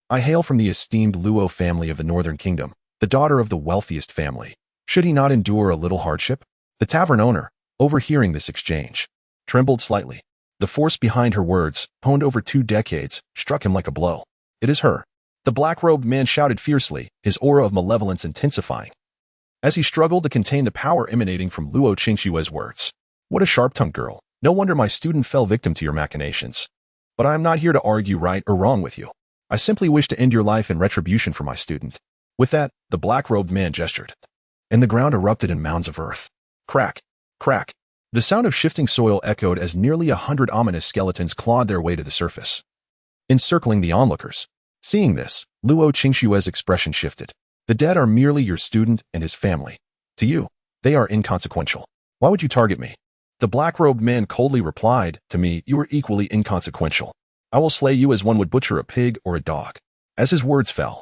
I hail from the esteemed Luo family of the Northern Kingdom, the daughter of the wealthiest family. Should he not endure a little hardship? The tavern owner, overhearing this exchange, trembled slightly. The force behind her words, honed over 2 decades, struck him like a blow. It is her. The black-robed man shouted fiercely, his aura of malevolence intensifying, as he struggled to contain the power emanating from Luo Qingshue's words. What a sharp-tongued girl. No wonder my student fell victim to your machinations. But I am not here to argue right or wrong with you. I simply wish to end your life in retribution for my student. With that, the black-robed man gestured, and the ground erupted in mounds of earth. Crack, crack. The sound of shifting soil echoed as nearly 100 ominous skeletons clawed their way to the surface, encircling the onlookers. Seeing this, Luo Qingshue's expression shifted. The dead are merely your student and his family. To you, they are inconsequential. Why would you target me? The black-robed man coldly replied, to me, you are equally inconsequential. I will slay you as one would butcher a pig or a dog. As his words fell,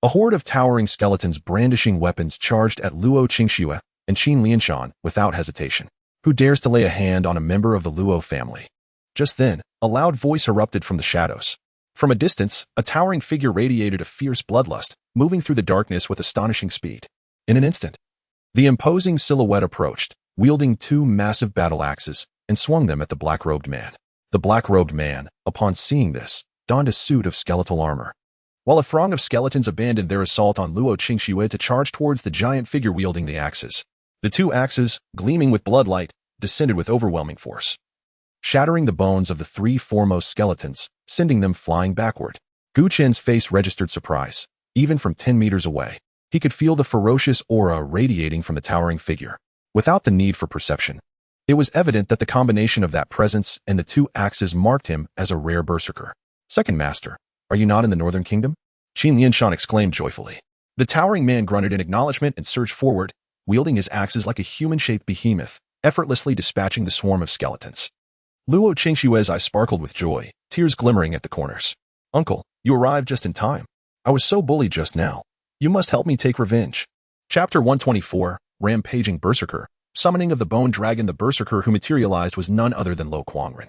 a horde of towering skeletons brandishing weapons charged at Luo Qingxue and Qin Lianshan without hesitation. Who dares to lay a hand on a member of the Luo family? Just then, a loud voice erupted from the shadows. From a distance, a towering figure radiated a fierce bloodlust, moving through the darkness with astonishing speed. In an instant, the imposing silhouette approached, wielding 2 massive battle axes, and swung them at the black-robed man. The black-robed man, upon seeing this, donned a suit of skeletal armor. While a throng of skeletons abandoned their assault on Luo Qingshuo to charge towards the giant figure wielding the axes, the 2 axes, gleaming with bloodlight, descended with overwhelming force, shattering the bones of the 3 foremost skeletons, sending them flying backward. Gu Chen's face registered surprise. Even from 10 meters away, he could feel the ferocious aura radiating from the towering figure. Without the need for perception, it was evident that the combination of that presence and the 2 axes marked him as a rare berserker. Second master, are you not in the Northern Kingdom? Qin Lianshan exclaimed joyfully. The towering man grunted in acknowledgement and surged forward, wielding his axes like a human-shaped behemoth, effortlessly dispatching the swarm of skeletons. Luo Qingshue's eyes sparkled with joy, tears glimmering at the corners. Uncle, you arrived just in time. I was so bullied just now. You must help me take revenge. Chapter 124, Rampaging Berserker. Summoning of the Bone Dragon. The berserker who materialized was none other than Lo Kuangren,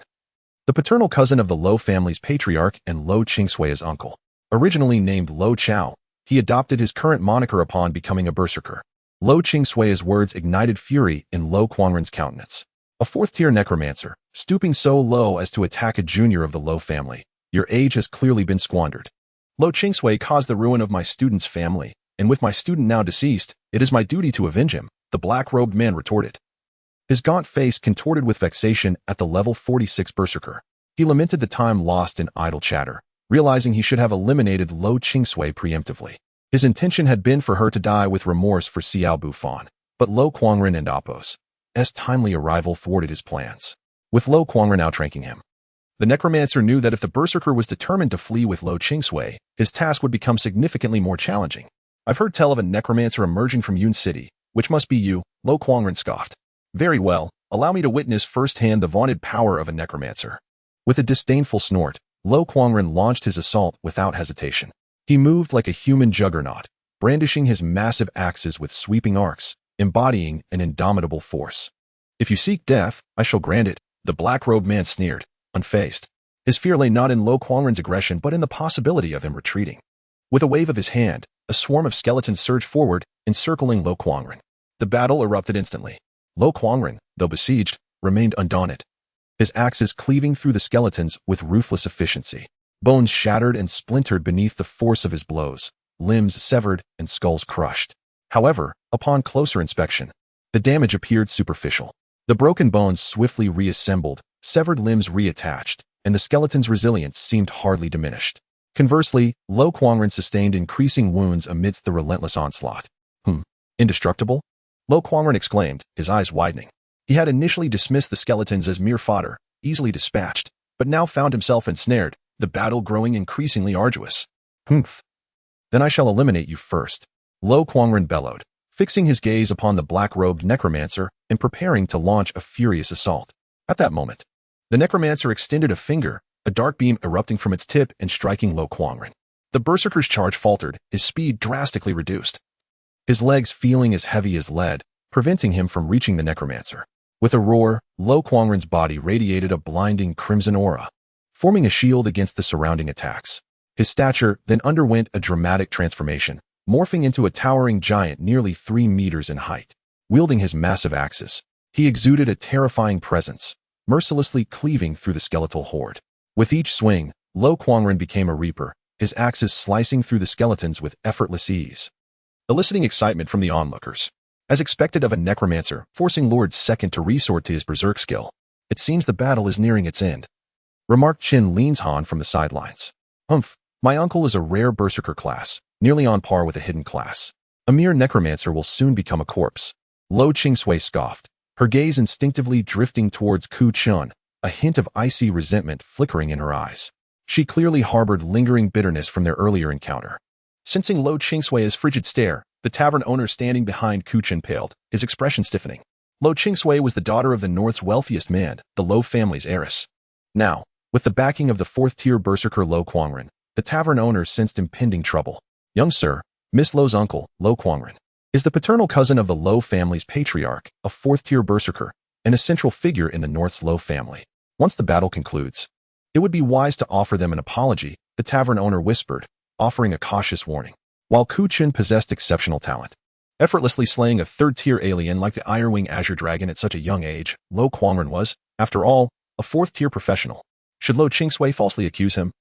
the paternal cousin of the Lo family's patriarch and Lo Qingsue's uncle. Originally named Lo Chao, he adopted his current moniker upon becoming a berserker. Lo Qingsue's words ignited fury in Lo Kuangren's countenance. A 4th-tier necromancer, stooping so low as to attack a junior of the Lo family. Your age has clearly been squandered. Lo Qingsue caused the ruin of my student's family, and with my student now deceased, it is my duty to avenge him, the black-robed man retorted. His gaunt face contorted with vexation at the level 46 berserker. He lamented the time lost in idle chatter, realizing he should have eliminated Lo Qingsue preemptively. His intention had been for her to die with remorse for Xiao Bufan, but Lo Kuangren and Appo's timely arrival thwarted his plans, with Lo Kuangren outranking him. The necromancer knew that if the berserker was determined to flee with Lo Qingsue, his task would become significantly more challenging. I've heard tell of a necromancer emerging from Yun City, which must be you, Lo Kuangren scoffed. Very well, allow me to witness firsthand the vaunted power of a necromancer. With a disdainful snort, Lo Kuangren launched his assault without hesitation. He moved like a human juggernaut, brandishing his massive axes with sweeping arcs, embodying an indomitable force. If you seek death, I shall grant it, the black-robed man sneered, unfazed. His fear lay not in Lo Kuangren's aggression but in the possibility of him retreating. With a wave of his hand, a swarm of skeletons surged forward, encircling Lo Kuangren. The battle erupted instantly. Lo Kuangren, though besieged, remained undaunted, his axes cleaving through the skeletons with ruthless efficiency. Bones shattered and splintered beneath the force of his blows, limbs severed and skulls crushed. However, upon closer inspection, the damage appeared superficial. The broken bones swiftly reassembled, severed limbs reattached, and the skeleton's resilience seemed hardly diminished. Conversely, Lo Kuangren sustained increasing wounds amidst the relentless onslaught. Indestructible? Lo Kuangren exclaimed, his eyes widening. He had initially dismissed the skeletons as mere fodder, easily dispatched, but now found himself ensnared, the battle growing increasingly arduous. Then I shall eliminate you first. Lo Kuangren bellowed, fixing his gaze upon the black-robed necromancer and preparing to launch a furious assault. At that moment, the necromancer extended a finger, a dark beam erupting from its tip and striking Lo Kuangren. The berserker's charge faltered, his speed drastically reduced, his legs feeling as heavy as lead, preventing him from reaching the necromancer. With a roar, Lo Kuangren's body radiated a blinding crimson aura, forming a shield against the surrounding attacks. His stature then underwent a dramatic transformation, morphing into a towering giant nearly 3 meters in height. Wielding his massive axes, he exuded a terrifying presence, mercilessly cleaving through the skeletal horde. With each swing, Lo Kuangren became a reaper, his axes slicing through the skeletons with effortless ease, eliciting excitement from the onlookers. As expected of a necromancer, forcing Lord Second to resort to his berserk skill. It seems the battle is nearing its end, remarked Chen Linshan from the sidelines. Humph, my uncle is a rare berserker class, nearly on par with a hidden class. A mere necromancer will soon become a corpse. Lo Qingsui scoffed, her gaze instinctively drifting towards Ku Chun, a hint of icy resentment flickering in her eyes. She clearly harbored lingering bitterness from their earlier encounter. Sensing Lo Qingsui's frigid stare, the tavern owner standing behind Ku Chun paled, his expression stiffening. Lo Qingsui was the daughter of the North's wealthiest man, the Lo family's heiress. Now, with the backing of the fourth-tier berserker Lo Kuangren, the tavern owner sensed impending trouble. Young sir, Miss Lo's uncle, Lo Kuangren, is the paternal cousin of the Lo family's patriarch, a fourth-tier berserker, and a central figure in the North's Lo family. Once the battle concludes, it would be wise to offer them an apology, the tavern owner whispered, offering a cautious warning. While Ku Chun possessed exceptional talent, effortlessly slaying a third-tier alien like the Irewing Azure Dragon at such a young age, Lo Kuangren was, after all, a fourth-tier professional. Should Lo Qingsui falsely accuse him,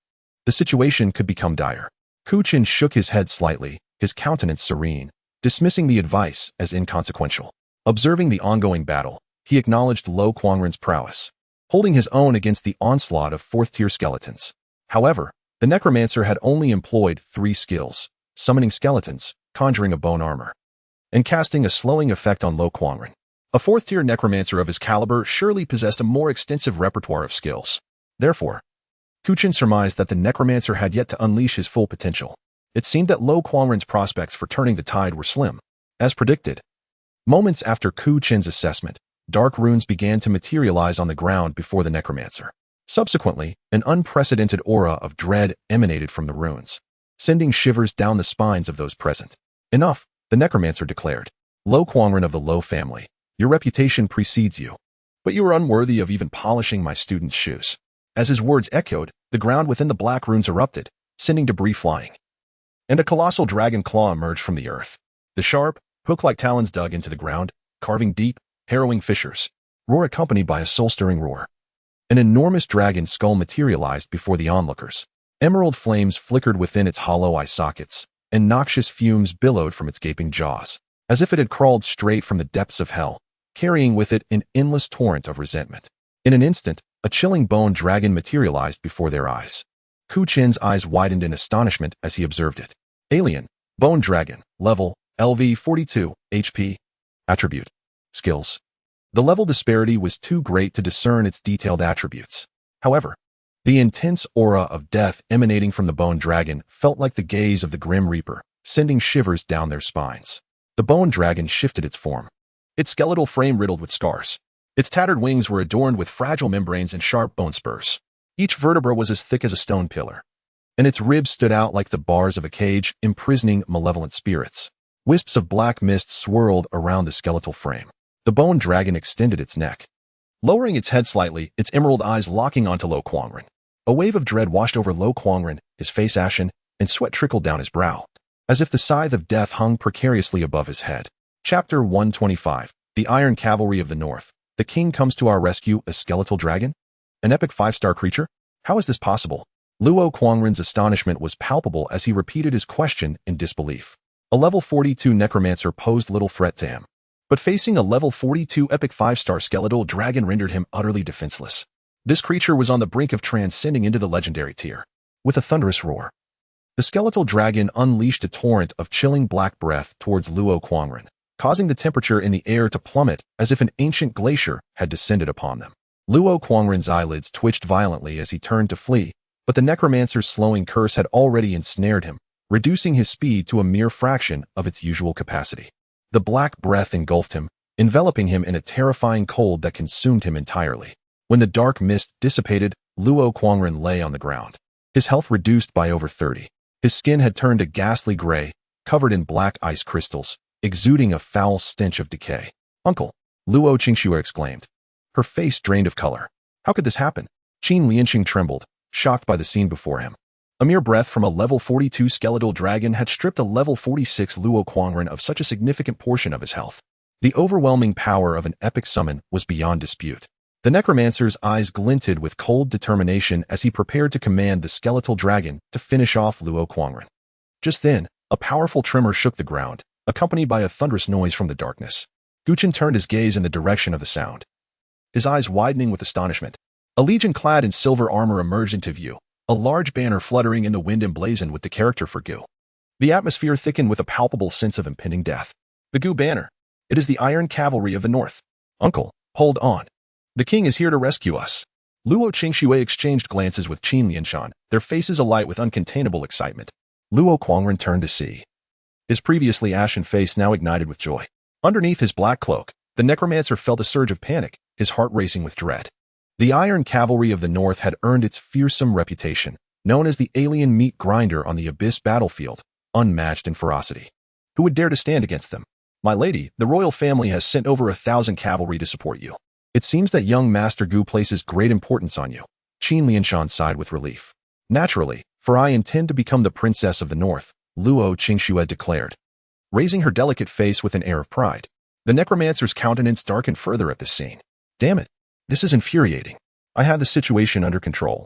the situation could become dire. Ku Chun shook his head slightly, his countenance serene, dismissing the advice as inconsequential. Observing the ongoing battle, he acknowledged Lo Kuangren's prowess, holding his own against the onslaught of fourth-tier skeletons. However, the necromancer had only employed 3 skills: summoning skeletons, conjuring a bone armor, and casting a slowing effect on Lo Kuangren. A fourth-tier necromancer of his caliber surely possessed a more extensive repertoire of skills. Therefore, Ku Chun surmised that the necromancer had yet to unleash his full potential. It seemed that Lo Kuangren's prospects for turning the tide were slim. As predicted, moments after Ku Chun's assessment, dark runes began to materialize on the ground before the necromancer. Subsequently, an unprecedented aura of dread emanated from the runes, sending shivers down the spines of those present. Enough, the necromancer declared. Lo Kuangren of the Lo family, your reputation precedes you, but you are unworthy of even polishing my student's shoes. As his words echoed, the ground within the black runes erupted, sending debris flying, and a colossal dragon claw emerged from the earth. The sharp, hook-like talons dug into the ground, carving deep, harrowing fissures, roar accompanied by a soul-stirring roar. An enormous dragon skull materialized before the onlookers. Emerald flames flickered within its hollow eye sockets, and noxious fumes billowed from its gaping jaws, as if it had crawled straight from the depths of hell, carrying with it an endless torrent of resentment. In an instant, a chilling bone dragon materialized before their eyes. Ku Chun's eyes widened in astonishment as he observed it. Alien, bone dragon, level, LV 42, HP, attribute, skills. The level disparity was too great to discern its detailed attributes. However, the intense aura of death emanating from the bone dragon felt like the gaze of the Grim Reaper, sending shivers down their spines. The bone dragon shifted its form, its skeletal frame riddled with scars. Its tattered wings were adorned with fragile membranes and sharp bone spurs. Each vertebra was as thick as a stone pillar, and its ribs stood out like the bars of a cage imprisoning malevolent spirits. Wisps of black mist swirled around the skeletal frame. The bone dragon extended its neck, lowering its head slightly, its emerald eyes locking onto Lo Kuangren. A wave of dread washed over Lo Kuangren, his face ashen, and sweat trickled down his brow, as if the scythe of death hung precariously above his head. Chapter 125. The Iron Cavalry of the North. The king comes to our rescue, a skeletal dragon? An epic 5-star creature? How is this possible? Luo Kuangren's astonishment was palpable as he repeated his question in disbelief. A level 42 necromancer posed little threat to him, but facing a level 42 epic 5-star skeletal dragon rendered him utterly defenseless. This creature was on the brink of transcending into the legendary tier. With a thunderous roar, the skeletal dragon unleashed a torrent of chilling black breath towards Luo Kuangren, causing the temperature in the air to plummet as if an ancient glacier had descended upon them. Luo Kuangren's eyelids twitched violently as he turned to flee, but the necromancer's slowing curse had already ensnared him, reducing his speed to a mere fraction of its usual capacity. The black breath engulfed him, enveloping him in a terrifying cold that consumed him entirely. When the dark mist dissipated, Luo Quangren lay on the ground. His health reduced by over 30. His skin had turned a ghastly gray, covered in black ice crystals, exuding a foul stench of decay. "Uncle!" Luo Qingxue exclaimed. Her face drained of color. How could this happen? Qin Lianqing trembled, shocked by the scene before him. A mere breath from a level 42 skeletal dragon had stripped a level 46 Luo Quangren of such a significant portion of his health. The overwhelming power of an epic summon was beyond dispute. The necromancer's eyes glinted with cold determination as he prepared to command the skeletal dragon to finish off Luo Quangren. Just then, a powerful tremor shook the ground, accompanied by a thunderous noise from the darkness. Guchen turned his gaze in the direction of the sound, his eyes widening with astonishment. A legion clad in silver armor emerged into view, a large banner fluttering in the wind emblazoned with the character for Gu. The atmosphere thickened with a palpable sense of impending death. The Gu banner. It is the Iron Cavalry of the North. Uncle, hold on. The king is here to rescue us. Luo Qingxue exchanged glances with Qin Lianshan, their faces alight with uncontainable excitement. Luo Quangren turned to see. His previously ashen face now ignited with joy. Underneath his black cloak, the necromancer felt a surge of panic, his heart racing with dread. The Iron Cavalry of the North had earned its fearsome reputation, known as the alien meat grinder on the Abyss battlefield, unmatched in ferocity. Who would dare to stand against them? My lady, the royal family has sent over 1,000 cavalry to support you. It seems that young Master Gu places great importance on you. Qin Lianshan sighed with relief. Naturally, for I intend to become the princess of the North, Luo Qingxue declared, raising her delicate face with an air of pride. The necromancer's countenance darkened further at this scene. Damn it. This is infuriating. I had the situation under control.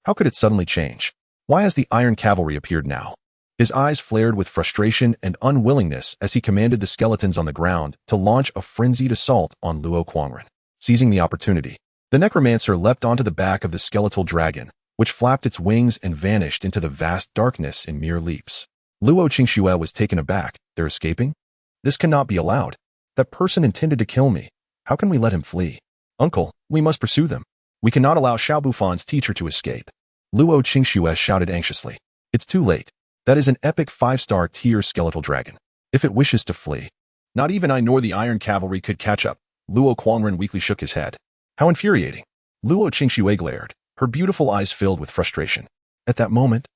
How could it suddenly change? Why has the Iron Cavalry appeared now? His eyes flared with frustration and unwillingness as he commanded the skeletons on the ground to launch a frenzied assault on Luo Quangren. Seizing the opportunity, the necromancer leapt onto the back of the skeletal dragon, which flapped its wings and vanished into the vast darkness in mere leaps. Luo Qingxue was taken aback. They're escaping? This cannot be allowed. That person intended to kill me. How can we let him flee? Uncle, we must pursue them. We cannot allow Xiao Bufan's teacher to escape. Luo Qingxue shouted anxiously. It's too late. That is an epic 5-star tier skeletal dragon. If it wishes to flee, not even I nor the Iron Cavalry could catch up. Luo Quangren weakly shook his head. How infuriating. Luo Qingxue glared, her beautiful eyes filled with frustration. At that moment,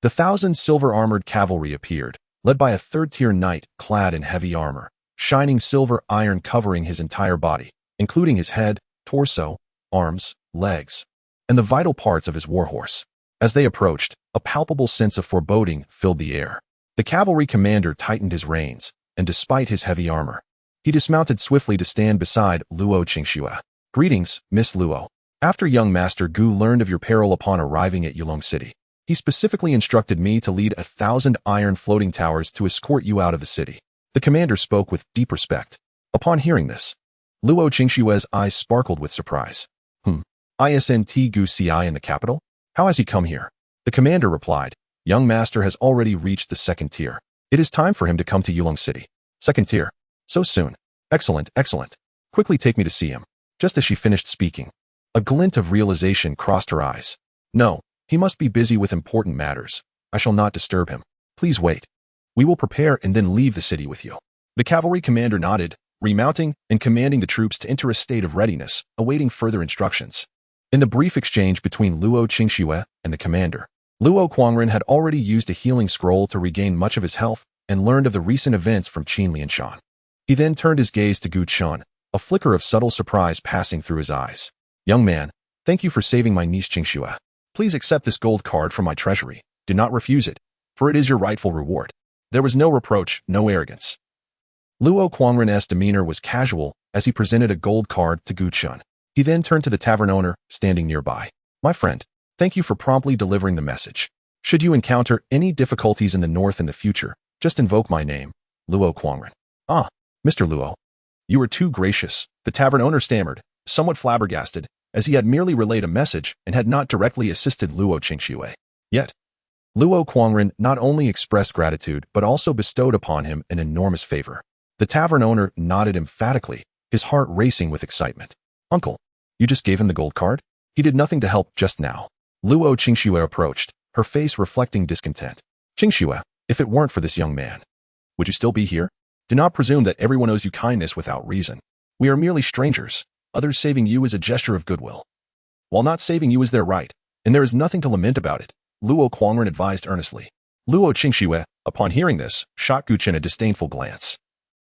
the 1,000 silver-armored cavalry appeared, led by a 3rd-tier knight clad in heavy armor, shining silver iron covering his entire body, including his head, torso, arms, legs, and the vital parts of his warhorse. As they approached, a palpable sense of foreboding filled the air. The cavalry commander tightened his reins, and despite his heavy armor, he dismounted swiftly to stand beside Luo Qingxue. Greetings, Miss Luo. After young Master Gu learned of your peril upon arriving at Yulong City, he specifically instructed me to lead 1,000 iron floating towers to escort you out of the city. The commander spoke with deep respect. Upon hearing this, Luo Qingxue's eyes sparkled with surprise. Isn't Gu Ci in the capital? How has he come here? The commander replied, young master has already reached the 2nd tier. It is time for him to come to Yulong City. 2nd tier. So soon. Excellent, excellent. Quickly take me to see him. Just as she finished speaking, a glint of realization crossed her eyes. No, he must be busy with important matters. I shall not disturb him. Please wait. We will prepare and then leave the city with you. The cavalry commander nodded, remounting and commanding the troops to enter a state of readiness, awaiting further instructions. In the brief exchange between Luo Qingxue and the commander, Luo Quangren had already used a healing scroll to regain much of his health and learned of the recent events from Qin Lianshan. He then turned his gaze to Gu Chen, a flicker of subtle surprise passing through his eyes. Young man, thank you for saving my niece Qingxue. Please accept this gold card from my treasury. Do not refuse it, for it is your rightful reward. There was no reproach, no arrogance. Luo Quangren's demeanor was casual as he presented a gold card to Gu Chen. He then turned to the tavern owner, standing nearby. My friend, thank you for promptly delivering the message. Should you encounter any difficulties in the north in the future, just invoke my name, Luo Quangren. Ah, Mr. Luo. You were too gracious, the tavern owner stammered, somewhat flabbergasted, as he had merely relayed a message and had not directly assisted Luo Qingxue. Yet, Luo Quangren not only expressed gratitude but also bestowed upon him an enormous favor. The tavern owner nodded emphatically, his heart racing with excitement. Uncle, you just gave him the gold card? He did nothing to help just now. Luo Qingxue approached, her face reflecting discontent. Qingxue, if it weren't for this young man, would you still be here? Do not presume that everyone owes you kindness without reason. We are merely strangers. Others saving you is a gesture of goodwill, while not saving you is their right, and there is nothing to lament about it, Luo Kuangren advised earnestly. Luo Qingxue, upon hearing this, shot Gu Chen a disdainful glance.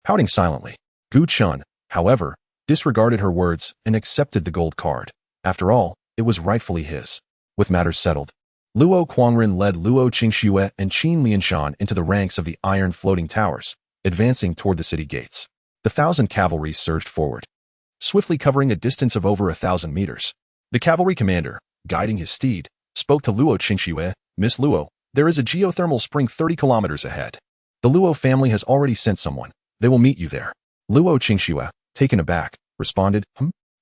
Pouting silently, Gu Chen, however, disregarded her words and accepted the gold card. After all, it was rightfully his. With matters settled, Luo Kuangren led Luo Qingxue and Qin Lianshan into the ranks of the iron floating towers, advancing toward the city gates. The 1,000 cavalry surged forward, swiftly covering a distance of over 1,000 meters. The cavalry commander, guiding his steed, spoke to Luo Qingxue. Miss Luo, there is a geothermal spring 30 kilometers ahead. The Luo family has already sent someone. They will meet you there. Luo Qingxue, taken aback, responded,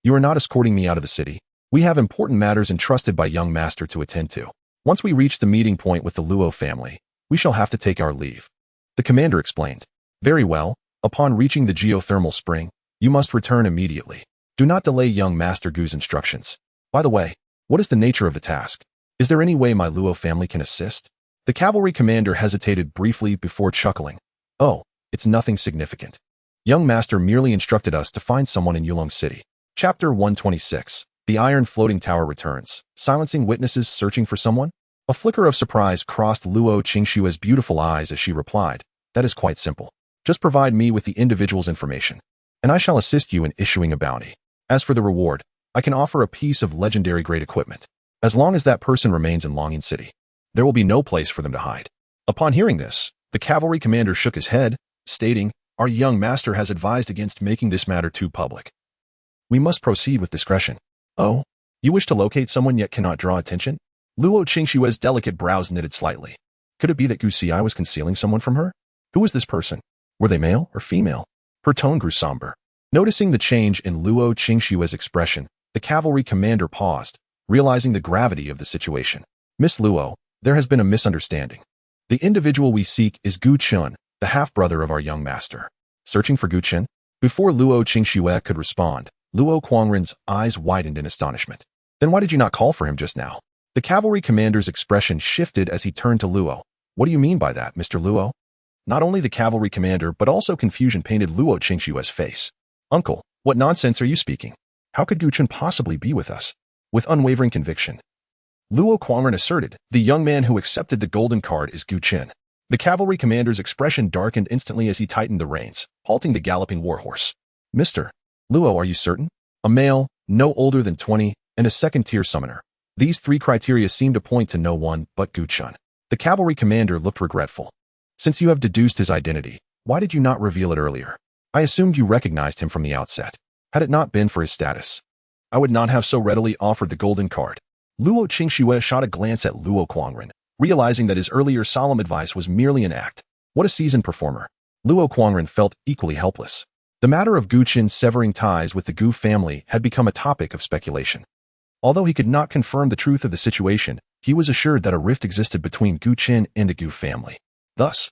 You are not escorting me out of the city. We have important matters entrusted by young master to attend to. Once we reach the meeting point with the Luo family, we shall have to take our leave. The commander explained. Very well. Upon reaching the geothermal spring, you must return immediately. Do not delay young Master Gu's instructions. By the way, what is the nature of the task? Is there any way my Luo family can assist? The cavalry commander hesitated briefly before chuckling. Oh, it's nothing significant. Young Master merely instructed us to find someone in Yulong City. Chapter 126. The Iron Floating Tower returns, silencing witnesses searching for someone? A flicker of surprise crossed Luo Qingxue's beautiful eyes as she replied, That is quite simple. Just provide me with the individual's information, and I shall assist you in issuing a bounty. As for the reward, I can offer a piece of legendary grade equipment. As long as that person remains in Longyan City, there will be no place for them to hide. Upon hearing this, the cavalry commander shook his head, stating, Our young master has advised against making this matter too public. We must proceed with discretion. Oh, you wish to locate someone yet cannot draw attention? Luo Qingxue's delicate brows knitted slightly. Could it be that Gu Xi was concealing someone from her? Who was this person? Were they male or female? Her tone grew somber. Noticing the change in Luo Qingxue's expression, the cavalry commander paused, realizing the gravity of the situation. Miss Luo, there has been a misunderstanding. The individual we seek is Gu Chen, the half-brother of our young master. Searching for Gu Chen? Before Luo Qingxue could respond, Luo Kuangren's eyes widened in astonishment. Then why did you not call for him just now? The cavalry commander's expression shifted as he turned to Luo. What do you mean by that, Mr. Luo? Not only the cavalry commander but also confusion painted Luo Qingxue's face. Uncle, what nonsense are you speaking? How could Gu Chen possibly be with us? With unwavering conviction, Luo Kuangren asserted, The young man who accepted the golden card is Gu Chen. The cavalry commander's expression darkened instantly as he tightened the reins, halting the galloping warhorse. Mr. Luo, are you certain? A male, no older than 20, and a second-tier summoner. These 3 criteria seem to point to no one but Gu Chen. The cavalry commander looked regretful. Since you have deduced his identity, why did you not reveal it earlier? I assumed you recognized him from the outset. Had it not been for his status, I would not have so readily offered the golden card. Luo Qingxue shot a glance at Luo Kuangren, realizing that his earlier solemn advice was merely an act. What a seasoned performer. Luo Kuangren felt equally helpless. The matter of Gu Chen severing ties with the Gu family had become a topic of speculation. Although he could not confirm the truth of the situation, he was assured that a rift existed between Gu Chen and the Gu family. Thus,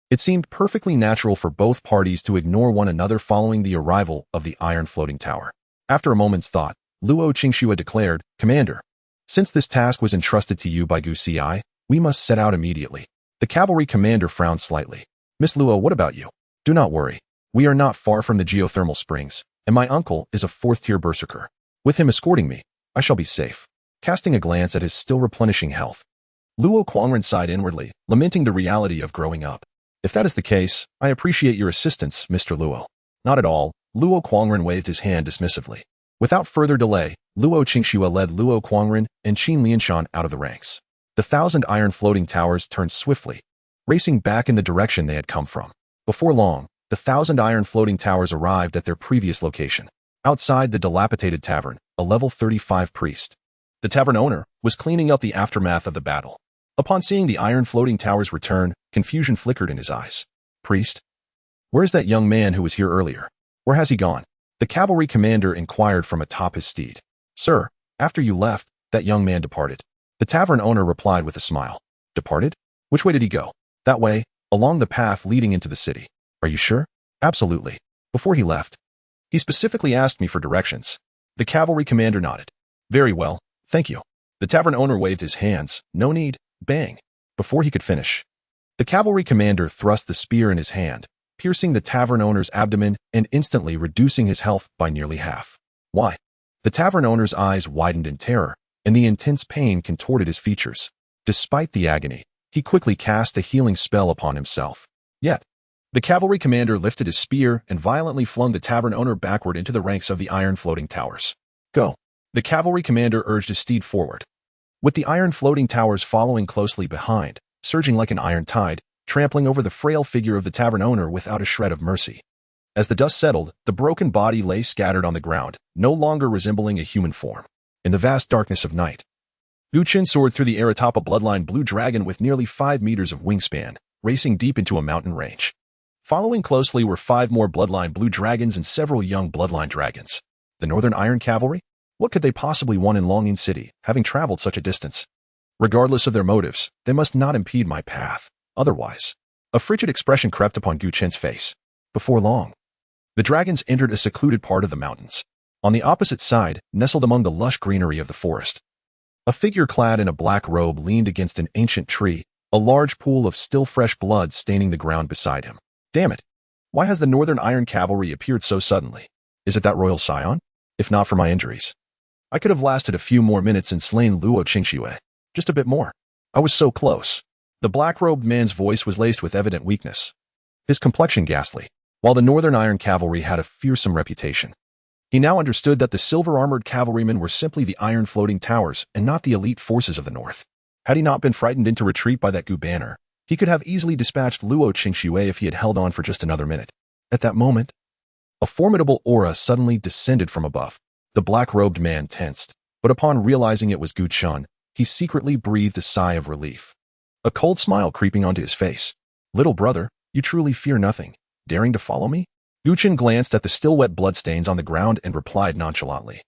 it seemed perfectly natural for both parties to ignore one another following the arrival of the iron floating tower. After a moment's thought, Luo Qingxue declared, Commander, since this task was entrusted to you by Gu Xi, we must set out immediately. The cavalry commander frowned slightly. Miss Luo, what about you? Do not worry. We are not far from the geothermal springs, and my uncle is a 4th-tier berserker. With him escorting me, I shall be safe. Casting a glance at his still replenishing health, Luo Kuangren sighed inwardly, lamenting the reality of growing up. If that is the case, I appreciate your assistance, Mr. Luo. Not at all. Luo Kuangren waved his hand dismissively. Without further delay, Luo Qingxue led Luo Kuangren and Qin Lianshan out of the ranks. The 1,000 iron floating towers turned swiftly, racing back in the direction they had come from. Before long, the 1,000 iron floating towers arrived at their previous location. Outside the dilapidated tavern, a level 35 priest, the tavern owner, was cleaning up the aftermath of the battle. Upon seeing the iron floating towers return, confusion flickered in his eyes. Priest? Where's that young man who was here earlier? Where has he gone? The cavalry commander inquired from atop his steed. Sir, after you left, that young man departed. The tavern owner replied with a smile. Departed? Which way did he go? That way, along the path leading into the city. Are you sure? Absolutely. Before he left, he specifically asked me for directions. The cavalry commander nodded. Very well, thank you. The tavern owner waved his hands. No need. Bang. Before he could finish, the cavalry commander thrust the spear in his hand, piercing the tavern owner's abdomen and instantly reducing his health by nearly half. Why? The tavern owner's eyes widened in terror, and the intense pain contorted his features. Despite the agony, he quickly cast a healing spell upon himself. Yet, the cavalry commander lifted his spear and violently flung the tavern owner backward into the ranks of the iron floating towers. Go! The cavalry commander urged his steed forward. With the iron floating towers following closely behind, surging like an iron tide, trampling over the frail figure of the tavern owner without a shred of mercy. As the dust settled, the broken body lay scattered on the ground, no longer resembling a human form. In the vast darkness of night, Chen soared through the air atop a bloodline blue dragon with nearly 5 meters of wingspan, racing deep into a mountain range. Following closely were 5 more bloodline blue dragons and several young bloodline dragons. The Northern Iron Cavalry? What could they possibly want in Longing City, having traveled such a distance? Regardless of their motives, they must not impede my path. Otherwise, a frigid expression crept upon Chen's face. Before long, the dragons entered a secluded part of the mountains. On the opposite side, nestled among the lush greenery of the forest, a figure clad in a black robe leaned against an ancient tree, a large pool of still fresh blood staining the ground beside him. Damn it! Why has the Northern Iron Cavalry appeared so suddenly? Is it that royal scion? If not for my injuries, I could have lasted a few more minutes and slain Luo Qingxue. Just a bit more. I was so close. The black-robed man's voice was laced with evident weakness, his complexion ghastly. While the Northern Iron Cavalry had a fearsome reputation, he now understood that the silver-armored cavalrymen were simply the iron floating towers and not the elite forces of the North. Had he not been frightened into retreat by that Gu banner, he could have easily dispatched Luo Qingxue if he had held on for just another minute. At that moment, a formidable aura suddenly descended from above. The black-robed man tensed, but upon realizing it was Gu Chen, he secretly breathed a sigh of relief. A cold smile creeping onto his face. Little brother, you truly fear nothing, daring to follow me? Gu Chen glanced at the still wet bloodstains on the ground and replied nonchalantly.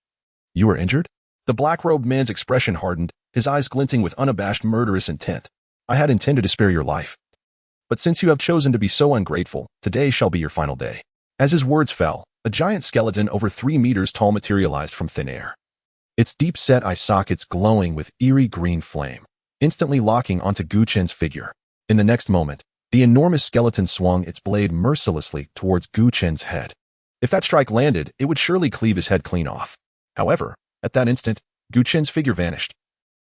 You are injured? The black-robed man's expression hardened, his eyes glinting with unabashed murderous intent. I had intended to spare your life. But since you have chosen to be so ungrateful, today shall be your final day. As his words fell, a giant skeleton over 3 meters tall materialized from thin air. Its deep-set eye sockets glowing with eerie green flame, instantly locking onto Gu Chen's figure. In the next moment, the enormous skeleton swung its blade mercilessly towards Gu Chen's head. If that strike landed, it would surely cleave his head clean off. However, at that instant, Gu Chen's figure vanished,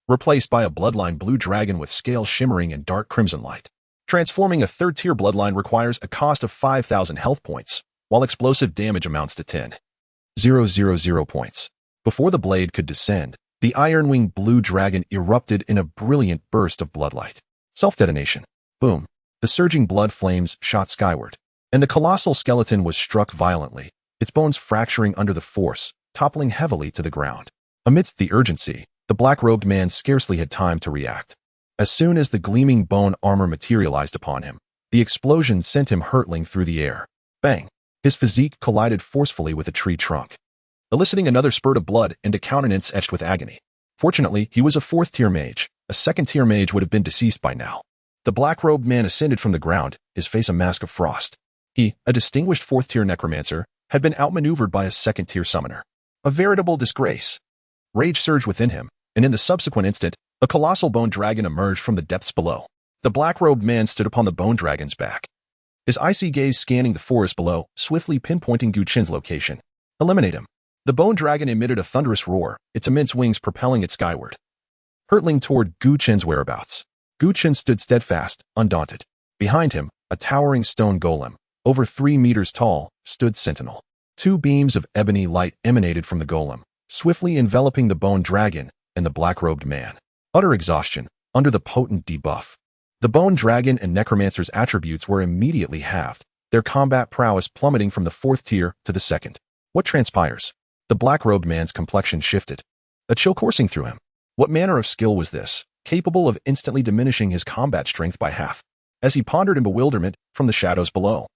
replaced by a bloodline blue dragon with scales shimmering in dark crimson light. Transforming a third-tier bloodline requires a cost of 5,000 health points, while explosive damage amounts to 10,000 points. Before the blade could descend, the iron-winged blue dragon erupted in a brilliant burst of bloodlight. Self-detonation. Boom. The surging blood flames shot skyward, and the colossal skeleton was struck violently, its bones fracturing under the force, toppling heavily to the ground. Amidst the urgency, the black-robed man scarcely had time to react. As soon as the gleaming bone armor materialized upon him, the explosion sent him hurtling through the air. Bang! His physique collided forcefully with a tree trunk, eliciting another spurt of blood and a countenance etched with agony. Fortunately, he was a 4th-tier mage. A 2nd-tier mage would have been deceased by now. The black-robed man ascended from the ground, his face a mask of frost. He, a distinguished 4th-tier necromancer, had been outmaneuvered by a 2nd-tier summoner. A veritable disgrace. Rage surged within him, and in the subsequent instant, a colossal bone dragon emerged from the depths below. The black-robed man stood upon the bone dragon's back, his icy gaze scanning the forest below, swiftly pinpointing Gu Chen's location. Eliminate him. The bone dragon emitted a thunderous roar, its immense wings propelling it skyward, hurtling toward Gu Chen's whereabouts. Gu Chen stood steadfast, undaunted. Behind him, a towering stone golem, over 3 meters tall, stood sentinel. 2 beams of ebony light emanated from the golem, swiftly enveloping the bone dragon and the black-robed man. Utter exhaustion, under the potent debuff. The bone dragon and necromancer's attributes were immediately halved, their combat prowess plummeting from the 4th tier to the 2nd. What transpires? The black-robed man's complexion shifted, a chill coursing through him. What manner of skill was this, capable of instantly diminishing his combat strength by half? As he pondered in bewilderment from the shadows below,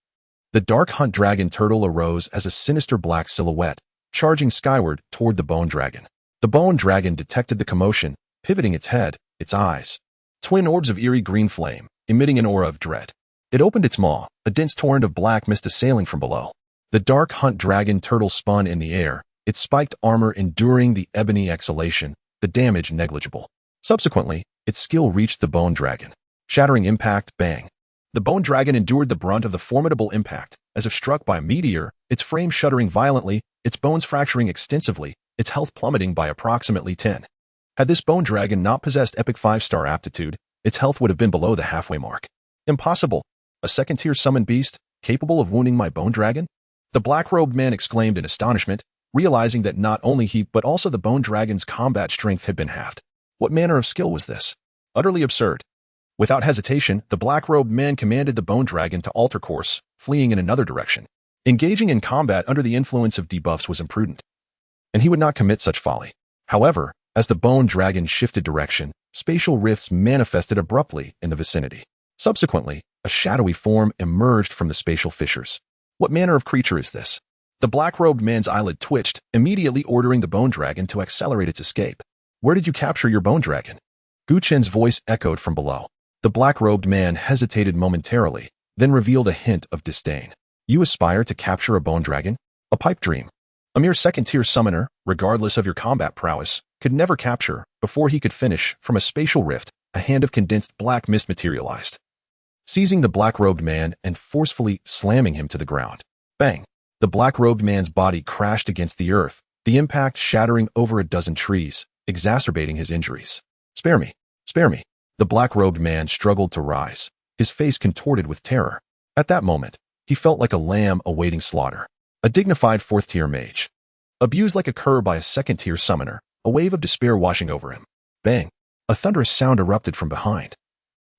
the dark hunt dragon turtle arose as a sinister black silhouette, charging skyward toward the bone dragon. The bone dragon detected the commotion, pivoting its head, its eyes, twin orbs of eerie green flame, emitting an aura of dread. It opened its maw, a dense torrent of black mist assailing from below. The dark hunt dragon turtle spun in the air, its spiked armor enduring the ebony exhalation, the damage negligible. Subsequently, its skill reached the bone dragon. Shattering impact, bang. The bone dragon endured the brunt of the formidable impact, as if struck by a meteor, its frame shuddering violently, its bones fracturing extensively, its health plummeting by approximately 10. Had this bone dragon not possessed epic 5-star aptitude, its health would have been below the halfway mark. Impossible! A second-tier summoned beast, capable of wounding my bone dragon? The black-robed man exclaimed in astonishment, realizing that not only he but also the bone dragon's combat strength had been halved. What manner of skill was this? Utterly absurd. Without hesitation, the black-robed man commanded the bone dragon to alter course, fleeing in another direction. Engaging in combat under the influence of debuffs was imprudent, and he would not commit such folly. However, as the bone dragon shifted direction, spatial rifts manifested abruptly in the vicinity. Subsequently, a shadowy form emerged from the spatial fissures. What manner of creature is this? The black-robed man's eyelid twitched, immediately ordering the bone dragon to accelerate its escape. Where did you capture your bone dragon? Gu Chen's voice echoed from below. The black-robed man hesitated momentarily, then revealed a hint of disdain. You aspire to capture a bone dragon? A pipe dream. A mere second-tier summoner, regardless of your combat prowess, could never capture, before he could finish, from a spatial rift, a hand of condensed black mist materialized, seizing the black-robed man and forcefully slamming him to the ground. Bang! The black-robed man's body crashed against the earth, the impact shattering over a dozen trees, exacerbating his injuries. Spare me! Spare me! The black-robed man struggled to rise, his face contorted with terror. At that moment, he felt like a lamb awaiting slaughter. A dignified fourth-tier mage. Abused like a cur by a second-tier summoner, a wave of despair washing over him. Bang! A thunderous sound erupted from behind.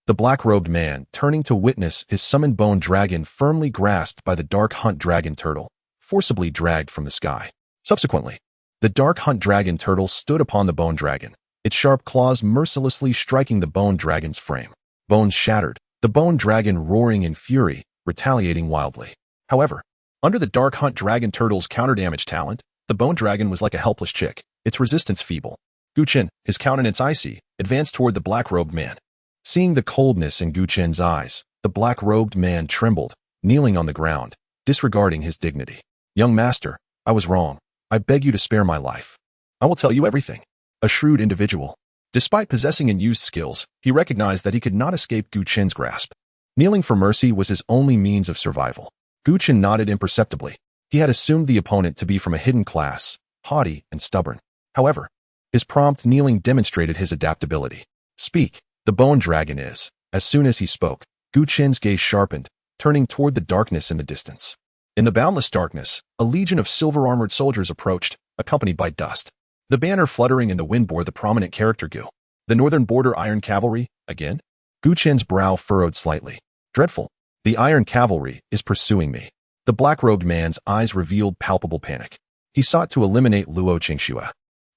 The black-robed man, turning to witness his summoned bone dragon firmly grasped by the dark hunt dragon turtle, forcibly dragged from the sky. Subsequently, the dark hunt dragon turtle stood upon the bone dragon, its sharp claws mercilessly striking the bone dragon's frame. Bones shattered, the bone dragon roaring in fury, retaliating wildly. However, under the dark hunt dragon turtle's counter-damage talent, the bone dragon was like a helpless chick, its resistance feeble. Gu Chen, his countenance icy, advanced toward the black-robed man. Seeing the coldness in Gu Chen's eyes, the black-robed man trembled, kneeling on the ground, disregarding his dignity. Young master, I was wrong. I beg you to spare my life. I will tell you everything. A shrewd individual. Despite possessing unused skills, he recognized that he could not escape Gu Chen's grasp. Kneeling for mercy was his only means of survival. Gu Chen nodded imperceptibly. He had assumed the opponent to be from a hidden class, haughty and stubborn. However, his prompt kneeling demonstrated his adaptability. Speak, the bone dragon is. As soon as he spoke, Gu Chen's gaze sharpened, turning toward the darkness in the distance. In the boundless darkness, a legion of silver-armored soldiers approached, accompanied by dust. The banner fluttering in the wind bore the prominent character Gu. The Northern Border Iron Cavalry, again? Gu Chen's brow furrowed slightly. Dreadful. The Iron Cavalry is pursuing me. The black-robed man's eyes revealed palpable panic. He sought to eliminate Luo Qingxue.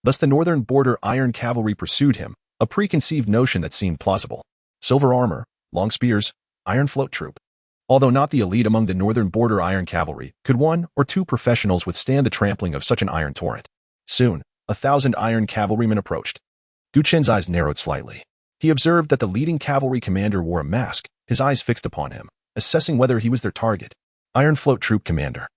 Thus the Northern Border Iron Cavalry pursued him, a preconceived notion that seemed plausible. Silver armor, long spears, iron float troop. Although not the elite among the Northern Border Iron Cavalry, could one or two professionals withstand the trampling of such an iron torrent? Soon, 1,000 iron cavalrymen approached. Gu Chen's eyes narrowed slightly. He observed that the leading cavalry commander wore a mask, his eyes fixed upon him, assessing whether he was their target. Iron Float Troop Commander.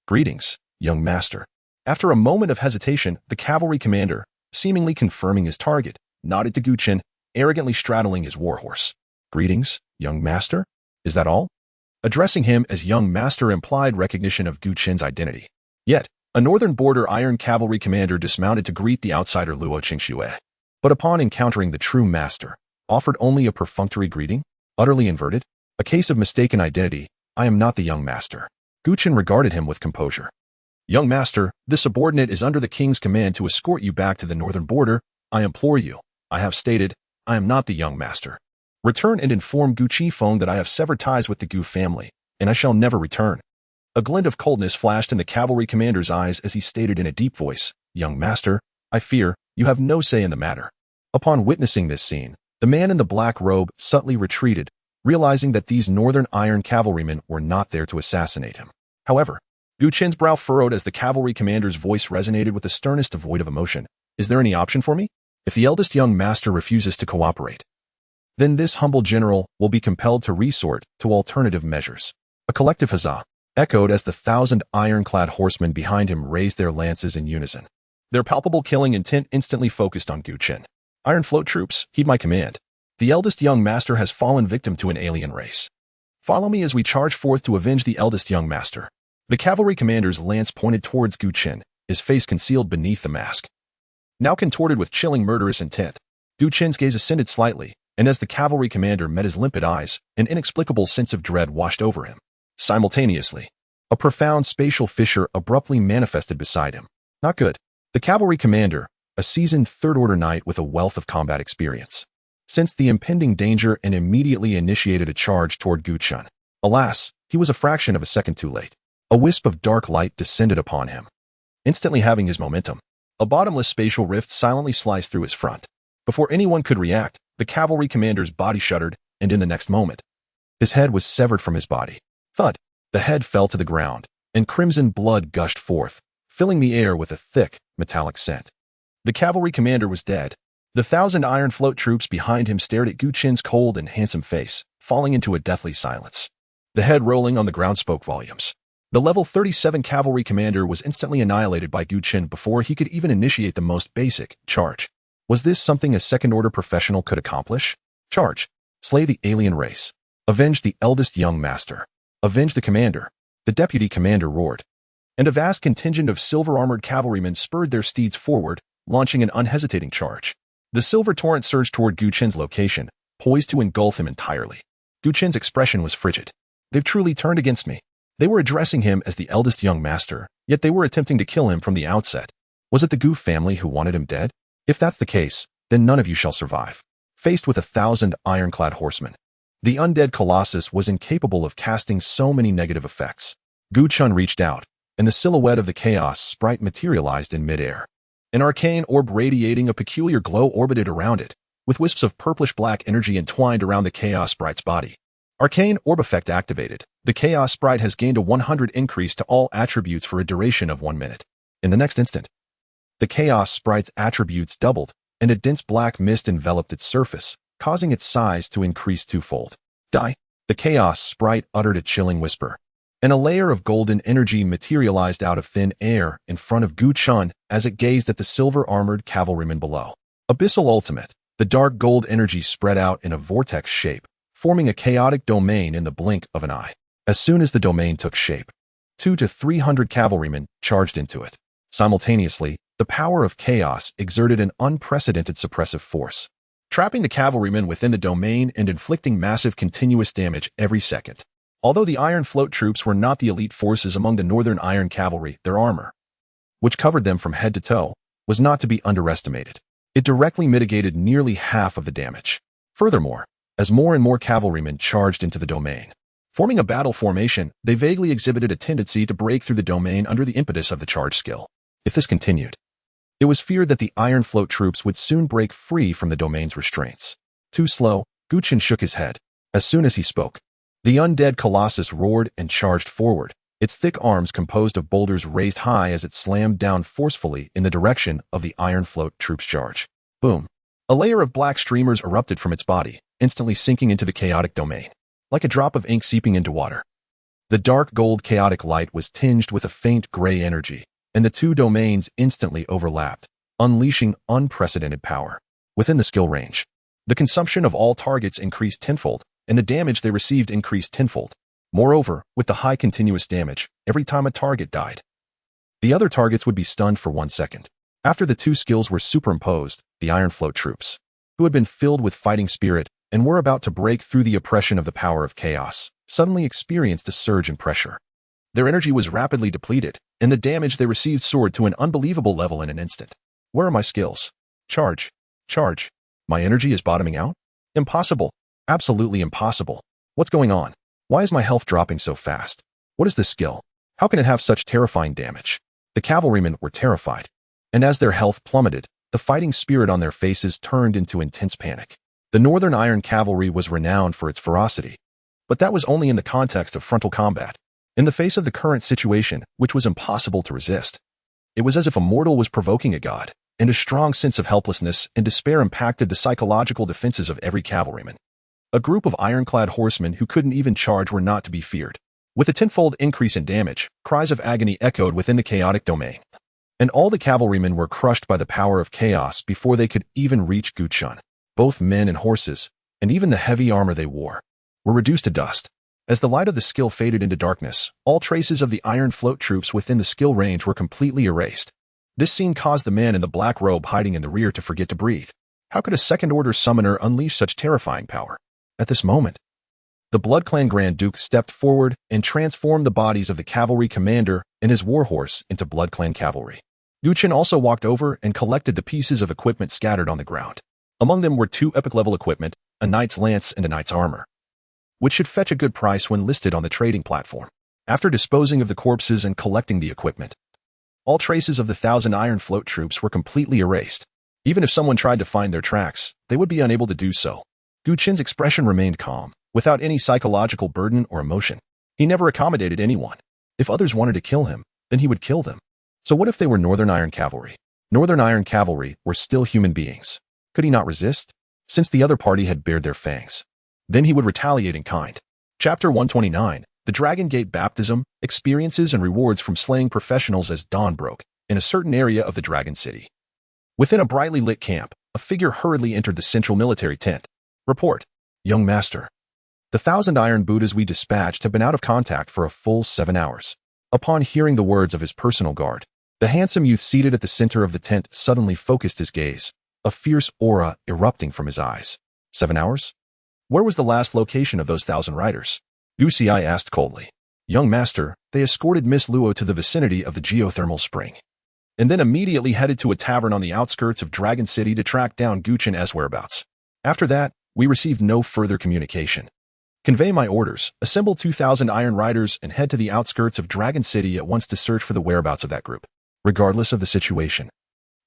Greetings, young master. After a moment of hesitation, the cavalry commander, seemingly confirming his target, nodded to Gu Chen, arrogantly straddling his warhorse. Greetings, young master? Is that all? Addressing him as young master implied recognition of Gu Chen's identity. Yet, a Northern Border Iron Cavalry commander dismounted to greet the outsider Luo Qingxue. But upon encountering the true master, offered only a perfunctory greeting, utterly inverted. A case of mistaken identity. I am not the young master. Gu Chen regarded him with composure. Young master, this subordinate is under the king's command to escort you back to the northern border. I implore you. I have stated, I am not the young master. Return and inform Gu Qifeng that I have severed ties with the Gu family, and I shall never return. A glint of coldness flashed in the cavalry commander's eyes as he stated in a deep voice, Young master, I fear you have no say in the matter. Upon witnessing this scene, the man in the black robe subtly retreated, realizing that these northern iron cavalrymen were not there to assassinate him. However, Gu Chen's brow furrowed as the cavalry commander's voice resonated with the sternest devoid of emotion. Is there any option for me? If the eldest young master refuses to cooperate, then this humble general will be compelled to resort to alternative measures. A collective huzzah echoed as the 1,000 ironclad horsemen behind him raised their lances in unison. Their palpable killing intent instantly focused on Gu Chen. Iron Float troops, heed my command. The eldest young master has fallen victim to an alien race. Follow me as we charge forth to avenge the eldest young master. The cavalry commander's lance pointed towards Chen, his face concealed beneath the mask. Now contorted with chilling murderous intent, Chen's gaze ascended slightly, and as the cavalry commander met his limpid eyes, an inexplicable sense of dread washed over him. Simultaneously, a profound spatial fissure abruptly manifested beside him. Not good. The cavalry commander, a seasoned third-order knight with a wealth of combat experience, sensed the impending danger and immediately initiated a charge toward Chen. Alas, he was a fraction of a second too late. A wisp of dark light descended upon him, instantly having his momentum. A bottomless spatial rift silently sliced through his front. Before anyone could react, the cavalry commander's body shuddered, and in the next moment, his head was severed from his body. Thud! The head fell to the ground, and crimson blood gushed forth, filling the air with a thick, metallic scent. The cavalry commander was dead. The 1,000 iron float troops behind him stared at Chen's cold and handsome face, falling into a deathly silence. The head rolling on the ground spoke volumes. The level 37 cavalry commander was instantly annihilated by Chen before he could even initiate the most basic charge. Was this something a second-order professional could accomplish? Charge. Slay the alien race. Avenge the eldest young master. Avenge the commander. The deputy commander roared. And a vast contingent of silver-armored cavalrymen spurred their steeds forward, launching an unhesitating charge. The silver torrent surged toward Chen's location, poised to engulf him entirely. Chen's expression was frigid. They've truly turned against me. They were addressing him as the eldest young master, yet they were attempting to kill him from the outset. Was it the Gu family who wanted him dead? If that's the case, then none of you shall survive. Faced with 1,000 ironclad horsemen, the undead colossus was incapable of casting so many negative effects. Chen reached out, and the silhouette of the chaos sprite materialized in midair. An arcane orb radiating a peculiar glow orbited around it, with wisps of purplish-black energy entwined around the chaos sprite's body. Arcane orb effect activated. The chaos sprite has gained a 100 increase to all attributes for a duration of 1 minute. In the next instant, the chaos sprite's attributes doubled, and a dense black mist enveloped its surface, causing its size to increase twofold. Die! The chaos sprite uttered a chilling whisper, and a layer of golden energy materialized out of thin air in front of Chen as it gazed at the silver-armored cavalrymen below. Abyssal ultimate. The dark gold energy spread out in a vortex shape, forming a chaotic domain in the blink of an eye. As soon as the domain took shape, 200 to 300 cavalrymen charged into it. Simultaneously, the power of chaos exerted an unprecedented suppressive force, trapping the cavalrymen within the domain and inflicting massive continuous damage every second. Although the Iron Float troops were not the elite forces among the Northern Iron Cavalry, their armor, which covered them from head to toe, was not to be underestimated. It directly mitigated nearly half of the damage. Furthermore, as more and more cavalrymen charged into the domain, forming a battle formation, they vaguely exhibited a tendency to break through the domain under the impetus of the charge skill. If this continued, it was feared that the Iron Float troops would soon break free from the domain's restraints. Too slow, Chen shook his head. As soon as he spoke, the undead colossus roared and charged forward, its thick arms composed of boulders raised high as it slammed down forcefully in the direction of the Iron Float troops' charge. Boom! A layer of black streamers erupted from its body, instantly sinking into the chaotic domain, like a drop of ink seeping into water. The dark gold chaotic light was tinged with a faint gray energy, and the two domains instantly overlapped, unleashing unprecedented power. Within the skill range, the consumption of all targets increased tenfold, and the damage they received increased tenfold. Moreover, with the high continuous damage, every time a target died, the other targets would be stunned for 1 second. After the two skills were superimposed, the Iron Float troops, who had been filled with fighting spirit and were about to break through the oppression of the power of chaos, suddenly experienced a surge in pressure. Their energy was rapidly depleted, and the damage they received soared to an unbelievable level in an instant. Where are my skills? Charge. Charge. My energy is bottoming out? Impossible. Absolutely impossible. What's going on? Why is my health dropping so fast? What is this skill? How can it have such terrifying damage? The cavalrymen were terrified, and as their health plummeted, the fighting spirit on their faces turned into intense panic. The Northern Iron Cavalry was renowned for its ferocity, but that was only in the context of frontal combat. In the face of the current situation, which was impossible to resist, it was as if a mortal was provoking a god, and a strong sense of helplessness and despair impacted the psychological defenses of every cavalryman. A group of ironclad horsemen who couldn't even charge were not to be feared. With a tenfold increase in damage, cries of agony echoed within the chaotic domain, and all the cavalrymen were crushed by the power of chaos before they could even reach Chen. Both men and horses, and even the heavy armor they wore, were reduced to dust. As the light of the skill faded into darkness, all traces of the iron float troops within the skill range were completely erased. This scene caused the man in the black robe hiding in the rear to forget to breathe. How could a second-order summoner unleash such terrifying power? At this moment, the Blood Clan Grand Duke stepped forward and transformed the bodies of the cavalry commander and his warhorse into Blood Clan cavalry. Chen also walked over and collected the pieces of equipment scattered on the ground. Among them were 2 epic-level equipment, a knight's lance and a knight's armor, which should fetch a good price when listed on the trading platform. After disposing of the corpses and collecting the equipment, all traces of the 1,000 iron float troops were completely erased. Even if someone tried to find their tracks, they would be unable to do so. Chen's expression remained calm, without any psychological burden or emotion. He never accommodated anyone. If others wanted to kill him, then he would kill them. So what if they were Northern Iron Cavalry? Northern Iron Cavalry were still human beings. Could he not resist? Since the other party had bared their fangs, then he would retaliate in kind. Chapter 129, The Dragon Gate Baptism, Experiences and Rewards from Slaying Professionals as Dawn broke in a certain area of the Dragon City. Within a brightly lit camp, a figure hurriedly entered the central military tent. Report. Young Master. The 1,000 Iron Buddhas we dispatched have been out of contact for a full 7 hours. Upon hearing the words of his personal guard, the handsome youth seated at the center of the tent suddenly focused his gaze, a fierce aura erupting from his eyes. 7 hours? Where was the last location of those 1,000 riders? Gusi asked coldly. Young Master, they escorted Miss Luo to the vicinity of the geothermal spring, and then immediately headed to a tavern on the outskirts of Dragon City to track down Chen's whereabouts. After that, we received no further communication. Convey my orders, assemble 2,000 Iron Riders and head to the outskirts of Dragon City at once to search for the whereabouts of that group. Regardless of the situation,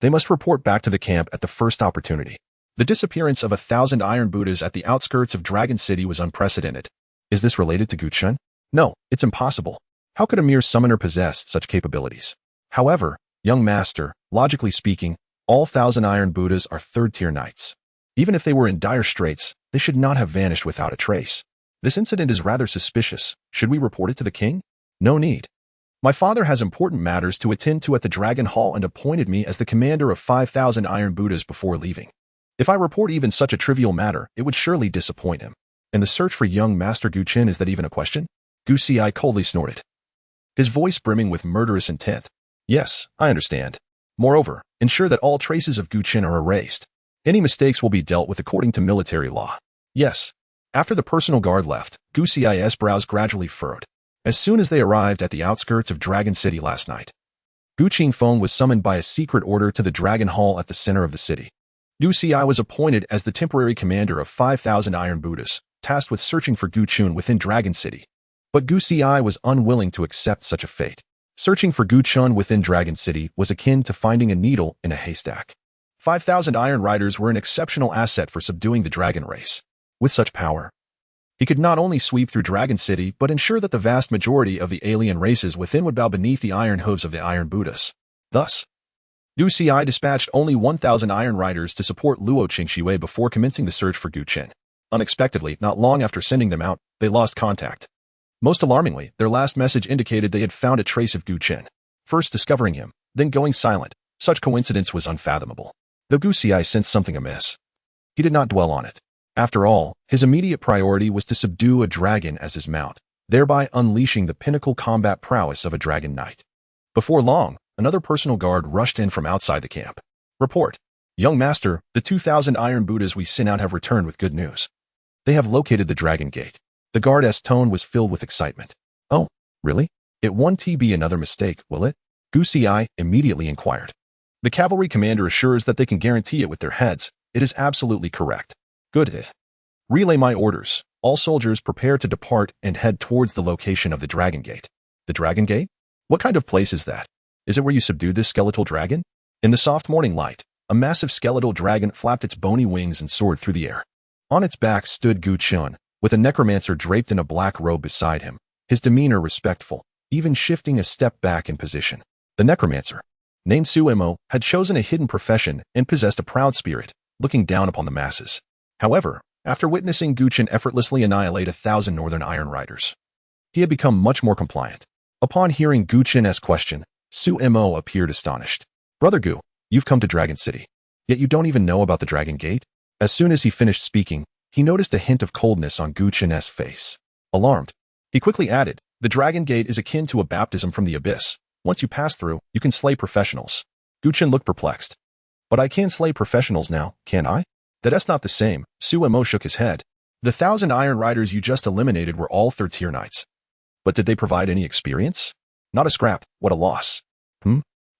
they must report back to the camp at the first opportunity. The disappearance of 1,000 Iron Buddhas at the outskirts of Dragon City was unprecedented. Is this related to Chen? No, it's impossible. How could a mere summoner possess such capabilities? However, young master, logically speaking, all 1,000 Iron Buddhas are third-tier knights. Even if they were in dire straits, they should not have vanished without a trace. This incident is rather suspicious. Should we report it to the king? No need. My father has important matters to attend to at the Dragon Hall and appointed me as the commander of 5,000 Iron Buddhas before leaving. If I report even such a trivial matter, it would surely disappoint him. And the search for young Master Chen, is that even a question? Gusi coldly snorted, his voice brimming with murderous intent. Yes, I understand. Moreover, ensure that all traces of Chen are erased. Any mistakes will be dealt with according to military law. Yes. After the personal guard left, Gusi's brows gradually furrowed. As soon as they arrived at the outskirts of Dragon City last night, Gu Qingfeng was summoned by a secret order to the Dragon Hall at the center of the city. Gusi was appointed as the temporary commander of 5,000 Iron Buddhas, tasked with searching for Chen within Dragon City. But Gusi was unwilling to accept such a fate. Searching for Chen within Dragon City was akin to finding a needle in a haystack. 5,000 Iron Riders were an exceptional asset for subduing the dragon race. With such power, he could not only sweep through Dragon City but ensure that the vast majority of the alien races within would bow beneath the iron hooves of the Iron Buddhas. Thus, Gusi dispatched only 1,000 Iron Riders to support Luo Qingxiwei before commencing the search for Chen. Unexpectedly, not long after sending them out, they lost contact. Most alarmingly, their last message indicated they had found a trace of Chen. First discovering him, then going silent. Such coincidence was unfathomable. Though Gusi sensed something amiss, he did not dwell on it. After all, his immediate priority was to subdue a dragon as his mount, thereby unleashing the pinnacle combat prowess of a dragon knight. Before long, another personal guard rushed in from outside the camp. Report. Young Master, the 2,000 Iron Buddhas we sent out have returned with good news. They have located the Dragon Gate. The guard's tone was filled with excitement. Oh, really? It won't be another mistake, will it? Gusi immediately inquired. The cavalry commander assures that they can guarantee it with their heads. It is absolutely correct. Good. Relay my orders. All soldiers prepare to depart and head towards the location of the Dragon Gate. The Dragon Gate? What kind of place is that? Is it where you subdued this skeletal dragon? In the soft morning light, a massive skeletal dragon flapped its bony wings and soared through the air. On its back stood Chen, with a necromancer draped in a black robe beside him, his demeanor respectful, even shifting a step back in position. The necromancer, named Suemo, had chosen a hidden profession and possessed a proud spirit, looking down upon the masses. However, after witnessing Chen effortlessly annihilate 1,000 Northern Iron Riders, he had become much more compliant. Upon hearing Chen's question, Suemo appeared astonished. Brother Gu, you've come to Dragon City, yet you don't even know about the Dragon Gate? As soon as he finished speaking, he noticed a hint of coldness on Chen's face. Alarmed, He quickly added, the Dragon Gate is akin to a baptism from the abyss. Once you pass through, you can slay professionals. Chen looked perplexed. But I can slay professionals now, can't I? That's not the same. Mo shook his head. The 1,000 Iron Riders you just eliminated were all third-tier knights. But did they provide any experience? Not a scrap. What a loss.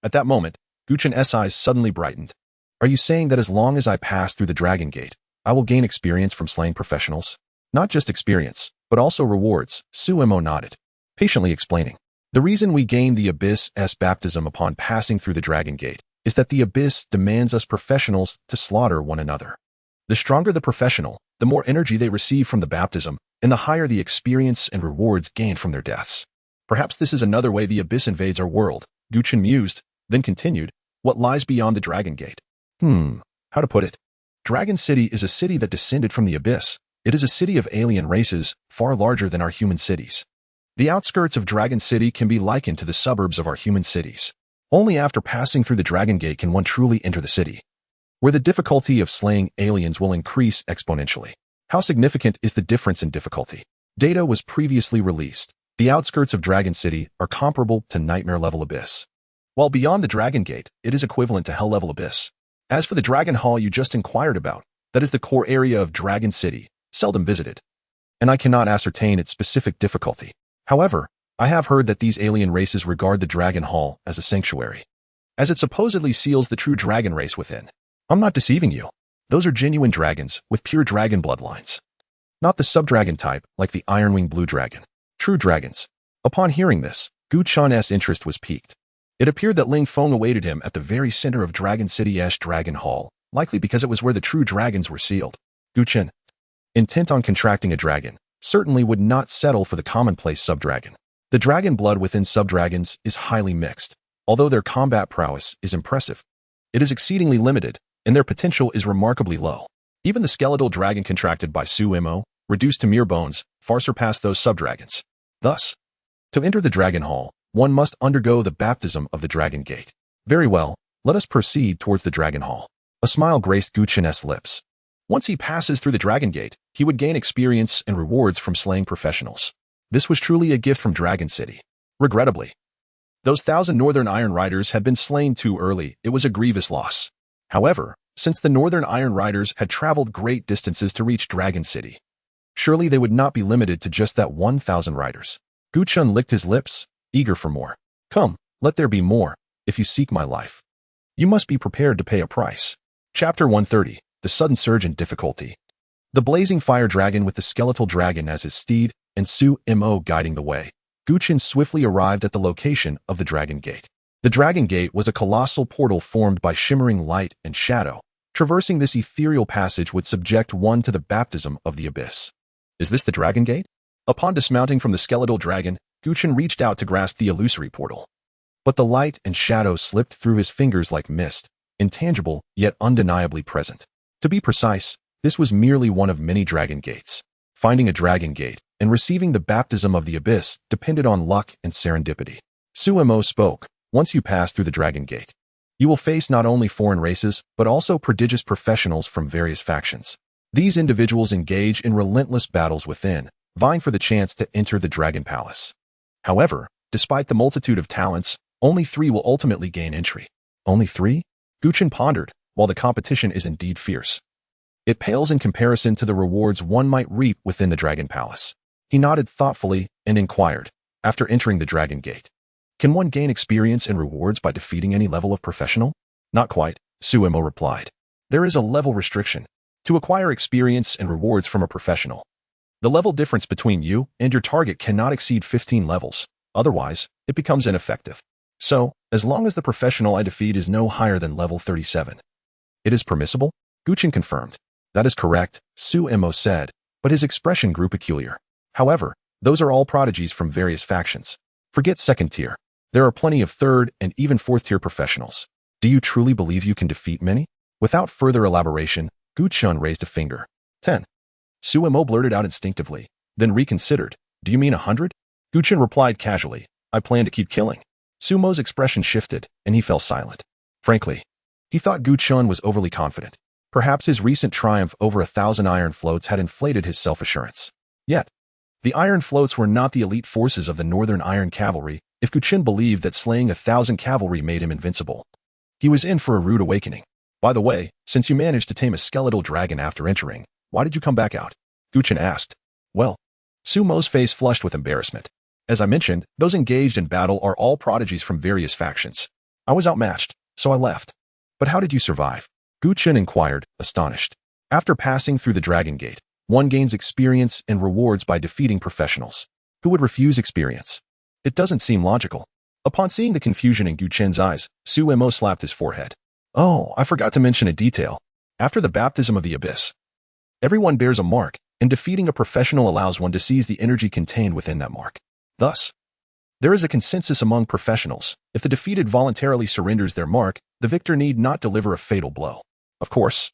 At that moment, Chen's eyes suddenly brightened. Are you saying that as long as I pass through the Dragon Gate, I will gain experience from slaying professionals? Not just experience, but also rewards, Mo nodded, patiently explaining. The reason we gain the Abyss's baptism upon passing through the Dragon Gate is that the Abyss demands us professionals to slaughter one another. The stronger the professional, the more energy they receive from the baptism, and the higher the experience and rewards gained from their deaths. Perhaps this is another way the Abyss invades our world, Chen mused, then continued, what lies beyond the Dragon Gate? How to put it? Dragon City is a city that descended from the Abyss. It is a city of alien races, far larger than our human cities. The outskirts of Dragon City can be likened to the suburbs of our human cities. Only after passing through the Dragon Gate can one truly enter the city, where the difficulty of slaying aliens will increase exponentially. How significant is the difference in difficulty? Data was previously released. The outskirts of Dragon City are comparable to nightmare-level Abyss, while beyond the Dragon Gate, it is equivalent to hell-level Abyss. As for the Dragon Hall you just inquired about, that is the core area of Dragon City, seldom visited, and I cannot ascertain its specific difficulty. However, I have heard that these alien races regard the Dragon Hall as a sanctuary, as it supposedly seals the true dragon race within. I'm not deceiving you. Those are genuine dragons with pure dragon bloodlines. Not the sub-dragon type like the Ironwing Blue Dragon. True dragons. Upon hearing this, Chen's interest was piqued. It appeared that Ling Feng awaited him at the very center of Dragon City's Dragon Hall, likely because it was where the true dragons were sealed. Chen, intent on contracting a dragon, certainly would not settle for the commonplace sub-dragon. The dragon blood within sub-dragons is highly mixed. Although their combat prowess is impressive, it is exceedingly limited, and their potential is remarkably low. Even the skeletal dragon contracted by Mo, reduced to mere bones, far surpass those sub-dragons. Thus, to enter the Dragon Hall, one must undergo the baptism of the Dragon Gate. Very well, let us proceed towards the Dragon Hall. A smile graced Chen's lips. Once he passes through the Dragon Gate, he would gain experience and rewards from slaying professionals. This was truly a gift from Dragon City. Regrettably, those 1,000 Northern Iron Riders had been slain too early. It was a grievous loss. However, since the Northern Iron Riders had traveled great distances to reach Dragon City, surely they would not be limited to just that 1,000 riders. Chen licked his lips, eager for more. Come, let there be more. If you seek my life, you must be prepared to pay a price. Chapter 130, The Sudden Surge in Difficulty. The blazing fire dragon with the skeletal dragon as his steed, and Mo guiding the way. Chen swiftly arrived at the location of the Dragon Gate. The Dragon Gate was a colossal portal formed by shimmering light and shadow. Traversing this ethereal passage would subject one to the baptism of the Abyss. Is this the Dragon Gate? Upon dismounting from the skeletal dragon, Chen reached out to grasp the illusory portal. But the light and shadow slipped through his fingers like mist, intangible yet undeniably present. To be precise, this was merely one of many Dragon Gates. Finding a Dragon Gate and receiving the baptism of the Abyss depended on luck and serendipity. Mo spoke. Once you pass through the Dragon Gate, you will face not only foreign races, but also prodigious professionals from various factions. These individuals engage in relentless battles within, vying for the chance to enter the Dragon Palace. However, despite the multitude of talents, only 3 will ultimately gain entry. Only 3? Chen pondered, while the competition is indeed fierce, it pales in comparison to the rewards one might reap within the Dragon Palace. He nodded thoughtfully and inquired, after entering the Dragon Gate, can one gain experience and rewards by defeating any level of professional? Not quite, Mo replied. There is a level restriction. To acquire experience and rewards from a professional, the level difference between you and your target cannot exceed 15 levels, otherwise, it becomes ineffective. So, as long as the professional I defeat is no higher than level 37, it is permissible? Chen confirmed. That is correct, Mo said, but his expression grew peculiar. However, those are all prodigies from various factions. Forget second tier. There are plenty of third and even fourth tier professionals. Do you truly believe you can defeat many? Without further elaboration, Chen raised a finger. 10. Mo blurted out instinctively, then reconsidered. Do you mean 100? Chen replied casually. I plan to keep killing. Mo's expression shifted, and he fell silent. Frankly, he thought Chen was overly confident. Perhaps his recent triumph over 1,000 iron floats had inflated his self-assurance. Yet, The Iron Floats were not the elite forces of the Northern Iron Cavalry if Chen believed that slaying 1,000 cavalry made him invincible. He was in for a rude awakening. By the way, since you managed to tame a skeletal dragon after entering, why did you come back out? Chen asked. Well, Sumo's face flushed with embarrassment. As I mentioned, those engaged in battle are all prodigies from various factions. I was outmatched, so I left. But how did you survive? Chen inquired, astonished. After passing through the Dragon Gate, one gains experience and rewards by defeating professionals. Who would refuse experience? It doesn't seem logical. Upon seeing the confusion in Chen's eyes, Sumo slapped his forehead. Oh, I forgot to mention a detail. After the baptism of the abyss, everyone bears a mark, and defeating a professional allows one to seize the energy contained within that mark. Thus, there is a consensus among professionals. If the defeated voluntarily surrenders their mark, the victor need not deliver a fatal blow. Of course,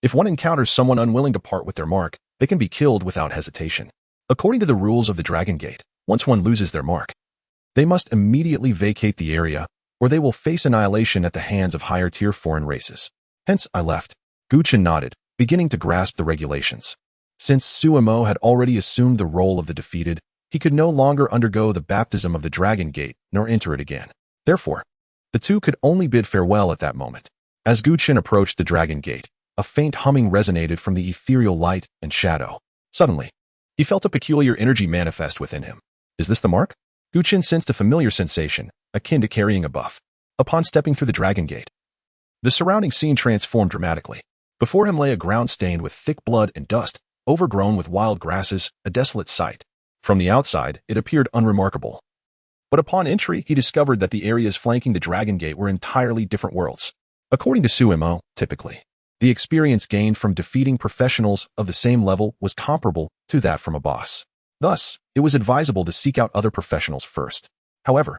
if one encounters someone unwilling to part with their mark, they can be killed without hesitation. According to the rules of the Dragon Gate, once one loses their mark, they must immediately vacate the area, or they will face annihilation at the hands of higher-tier foreign races. Hence, I left. Chen nodded, beginning to grasp the regulations. Since Sumo had already assumed the role of the defeated, he could no longer undergo the baptism of the Dragon Gate, nor enter it again. Therefore, the two could only bid farewell at that moment. As Chen approached the Dragon Gate, a faint humming resonated from the ethereal light and shadow. Suddenly, he felt a peculiar energy manifest within him. Is this the mark? Chen sensed a familiar sensation, akin to carrying a buff. Upon stepping through the Dragon Gate, the surrounding scene transformed dramatically. Before him lay a ground stained with thick blood and dust, overgrown with wild grasses, a desolate sight. From the outside, it appeared unremarkable. But upon entry, he discovered that the areas flanking the Dragon Gate were entirely different worlds. According to Sumo, typically, the experience gained from defeating professionals of the same level was comparable to that from a boss. Thus, it was advisable to seek out other professionals first. However,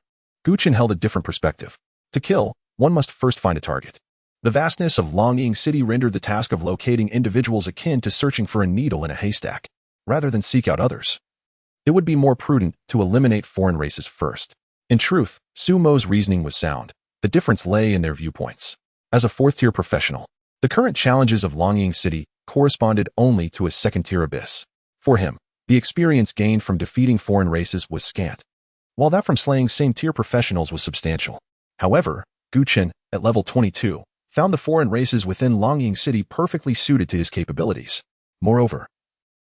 Chen held a different perspective. To kill, one must first find a target. The vastness of Longing City rendered the task of locating individuals akin to searching for a needle in a haystack, rather than seek out others. It would be more prudent to eliminate foreign races first. In truth, Sumo's reasoning was sound. The difference lay in their viewpoints. As a fourth-tier professional, the current challenges of Longing City corresponded only to a second-tier abyss. For him, the experience gained from defeating foreign races was scant, while that from slaying same-tier professionals was substantial. However, Chen, at level 22, found the foreign races within Longing City perfectly suited to his capabilities. Moreover,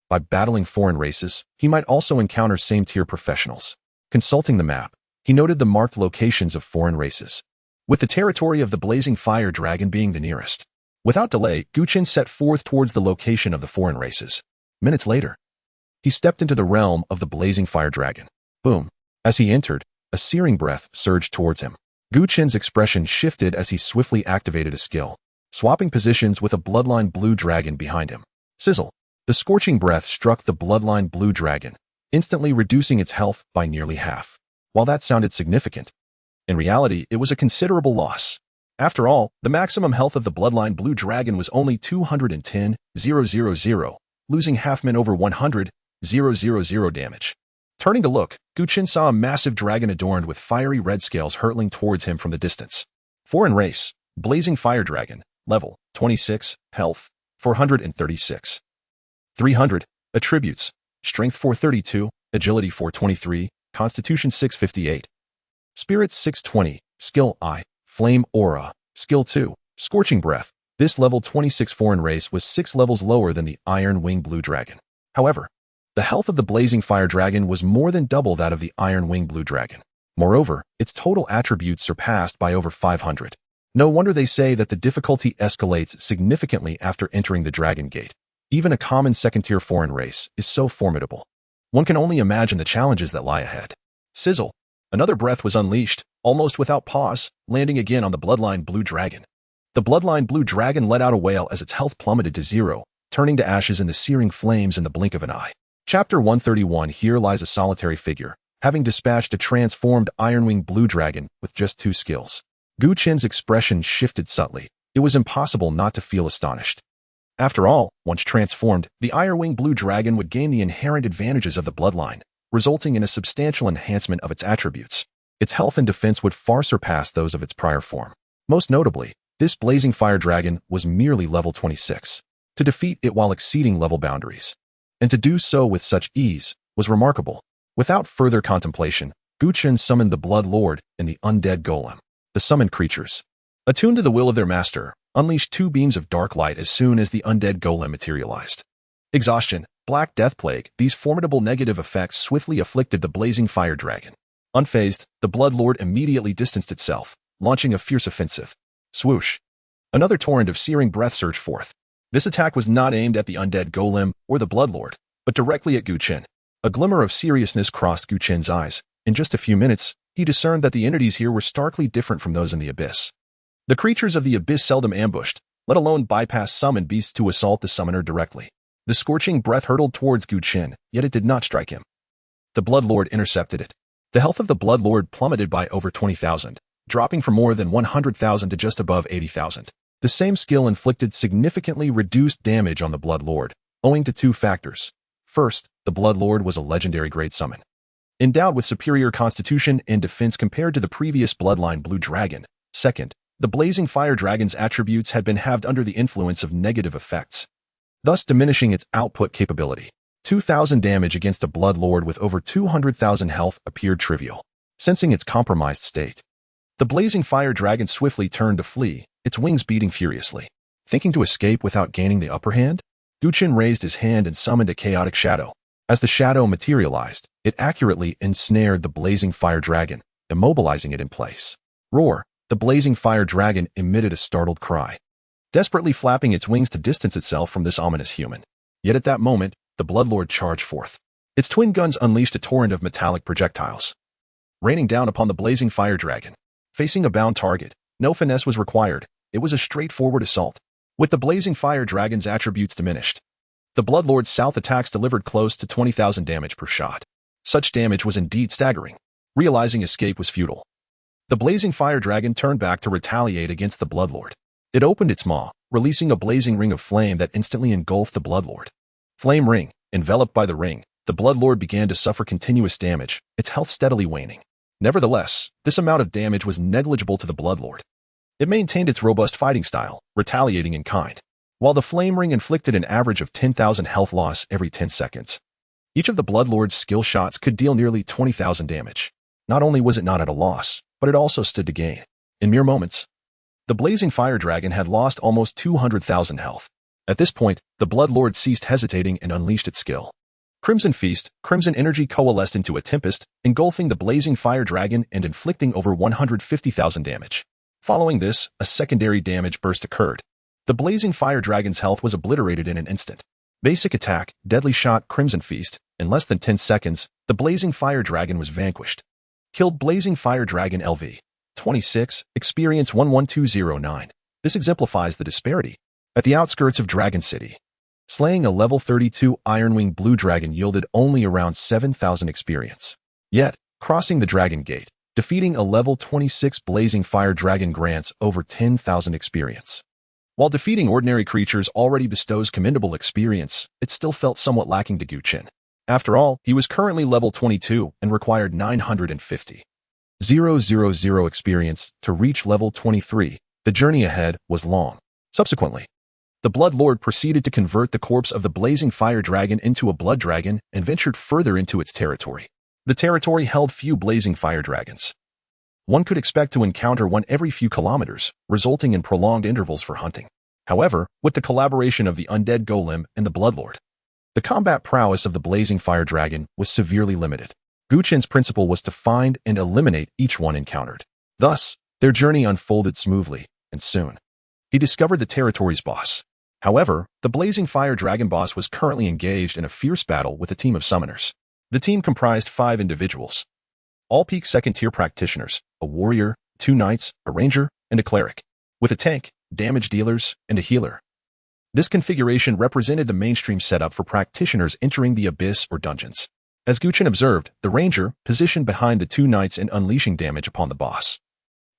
by battling foreign races, he might also encounter same-tier professionals. Consulting the map, he noted the marked locations of foreign races, with the territory of the Blazing Fire Dragon being the nearest. Without delay, Chen set forth towards the location of the foreign races. Minutes later, he stepped into the realm of the Blazing Fire Dragon. Boom. As he entered, a searing breath surged towards him. Chen's expression shifted as he swiftly activated a skill, swapping positions with a bloodline blue dragon behind him. Sizzle. The scorching breath struck the bloodline blue dragon, instantly reducing its health by nearly half. While that sounded significant, in reality, it was a considerable loss. After all, the maximum health of the bloodline blue dragon was only 210,000, losing half-min over 100,000 damage. Turning to look, Chen saw a massive dragon adorned with fiery red scales hurtling towards him from the distance. Foreign race, Blazing Fire Dragon, level 26, health 436. 300, attributes, strength 432, agility 423, constitution 658. Spirits 620, skill I, flame aura, skill 2, scorching breath. This level 26 foreign race was 6 levels lower than the Iron Wing Blue Dragon. However, the health of the Blazing Fire Dragon was more than double that of the Iron Wing Blue Dragon. Moreover, its total attributes surpassed by over 500. No wonder they say that the difficulty escalates significantly after entering the Dragon Gate. Even a common second-tier foreign race is so formidable. One can only imagine the challenges that lie ahead. Sizzle. Another breath was unleashed, almost without pause, landing again on the Bloodline Blue Dragon. The Bloodline Blue Dragon let out a wail as its health plummeted to zero, turning to ashes in the searing flames in the blink of an eye. Chapter 131. Here lies a solitary figure, having dispatched a transformed Ironwing Blue Dragon with just 2 skills. Chen's expression shifted subtly. It was impossible not to feel astonished. After all, once transformed, the Ironwing Blue Dragon would gain the inherent advantages of the bloodline, resulting in a substantial enhancement of its attributes. Its health and defense would far surpass those of its prior form. Most notably, this Blazing Fire Dragon was merely level 26. To defeat it while exceeding level boundaries, and to do so with such ease, was remarkable. Without further contemplation, Chen summoned the Blood Lord and the undead golem. The summoned creatures, attuned to the will of their master, unleashed two beams of dark light as soon as the undead golem materialized. Exhaustion, black death plague, these formidable negative effects swiftly afflicted the blazing fire dragon. Unfazed, the Blood Lord immediately distanced itself, launching a fierce offensive. Swoosh! Another torrent of searing breath surged forth. This attack was not aimed at the undead golem or the Blood Lord, but directly at Chen. A glimmer of seriousness crossed Chen's eyes. In just a few minutes, he discerned that the entities here were starkly different from those in the abyss. The creatures of the abyss seldom ambushed, let alone bypass summoned beasts to assault the summoner directly. The scorching breath hurtled towards Chen, yet it did not strike him. The Blood Lord intercepted it. The health of the Blood Lord plummeted by over 20,000, dropping from more than 100,000 to just above 80,000. The same skill inflicted significantly reduced damage on the Blood Lord, owing to two factors. First, the Blood Lord was a legendary great summon, endowed with superior constitution and defense compared to the previous bloodline Blue Dragon. Second, the blazing fire dragon's attributes had been halved under the influence of negative effects, thus diminishing its output capability. 2,000 damage against a Blood Lord with over 200,000 health appeared trivial. Sensing its compromised state, the blazing fire dragon swiftly turned to flee, its wings beating furiously. Thinking to escape without gaining the upper hand, Chen raised his hand and summoned a chaotic shadow. As the shadow materialized, it accurately ensnared the blazing fire dragon, immobilizing it in place. Roar! The blazing fire dragon emitted a startled cry, desperately flapping its wings to distance itself from this ominous human. Yet at that moment, the Blood Lord charged forth. Its twin guns unleashed a torrent of metallic projectiles, raining down upon the blazing fire dragon. Facing a bound target, no finesse was required. It was a straightforward assault. With the blazing fire dragon's attributes diminished, the Blood Lord's south attacks delivered close to 20,000 damage per shot. Such damage was indeed staggering. Realizing escape was futile, the blazing fire dragon turned back to retaliate against the Blood Lord. It opened its maw, releasing a blazing ring of flame that instantly engulfed the Blood Lord. Flame ring. Enveloped by the ring, the Blood Lord began to suffer continuous damage, its health steadily waning. Nevertheless, this amount of damage was negligible to the Blood Lord. It maintained its robust fighting style, retaliating in kind, while the flame ring inflicted an average of 10,000 health loss every 10 seconds. Each of the Blood Lord's skill shots could deal nearly 20,000 damage. Not only was it not at a loss, but it also stood to gain. In mere moments, the blazing fire dragon had lost almost 200,000 health. At this point, the Blood Lord ceased hesitating and unleashed its skill. Crimson Feast, crimson energy coalesced into a tempest, engulfing the blazing fire dragon and inflicting over 150,000 damage. Following this, a secondary damage burst occurred. The blazing fire dragon's health was obliterated in an instant. Basic attack, deadly shot, Crimson Feast. In less than 10 seconds, the blazing fire dragon was vanquished. Killed blazing fire dragon LV. 26, experience 11209. This exemplifies the disparity. At the outskirts of Dragon City, slaying a level 32 Ironwing Blue Dragon yielded only around 7,000 experience. Yet, crossing the Dragon Gate, defeating a level 26 Blazing Fire Dragon grants over 10,000 experience. While defeating ordinary creatures already bestows commendable experience, it still felt somewhat lacking to Chen. After all, he was currently level 22 and required 950,000 experience to reach level 23. The journey ahead was long. Subsequently, the Blood Lord proceeded to convert the corpse of the blazing fire dragon into a blood dragon and ventured further into its territory. The territory held few blazing fire dragons. One could expect to encounter one every few kilometers, resulting in prolonged intervals for hunting. However, with the collaboration of the undead golem and the Blood Lord, the combat prowess of the blazing fire dragon was severely limited. Chen's principle was to find and eliminate each one encountered. Thus, their journey unfolded smoothly, and soon, he discovered the territory's boss. However, the blazing fire dragon boss was currently engaged in a fierce battle with a team of summoners. The team comprised 5 individuals, all peak second-tier practitioners, a warrior, 2 knights, a ranger, and a cleric, with a tank, damage dealers, and a healer. This configuration represented the mainstream setup for practitioners entering the abyss or dungeons. As Chen observed, the ranger, positioned behind the 2 knights and unleashing damage upon the boss,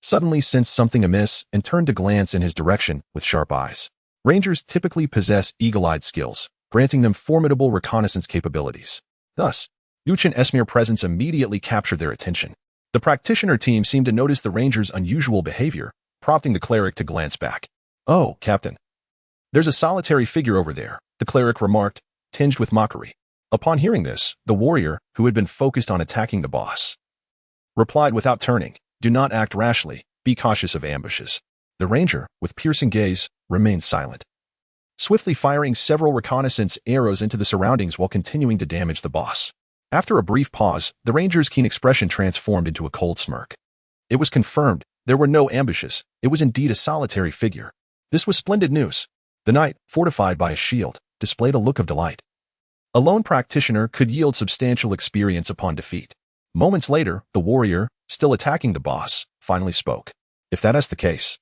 suddenly sensed something amiss and turned to glance in his direction with sharp eyes. Rangers typically possess eagle-eyed skills, granting them formidable reconnaissance capabilities. Thus, Chen's mere presence immediately captured their attention. The practitioner team seemed to notice the ranger's unusual behavior, prompting the cleric to glance back. "Oh, Captain. There's a solitary figure over there," the cleric remarked, tinged with mockery. Upon hearing this, the warrior, who had been focused on attacking the boss, replied without turning, "Do not act rashly, be cautious of ambushes." The ranger, with piercing gaze, remained silent, swiftly firing several reconnaissance arrows into the surroundings while continuing to damage the boss. After a brief pause, the ranger's keen expression transformed into a cold smirk. It was confirmed, there were no ambushes, it was indeed a solitary figure. This was splendid news. The knight, fortified by a shield, displayed a look of delight. A lone practitioner could yield substantial experience upon defeat. Moments later, the warrior, still attacking the boss, finally spoke. "If that is the case,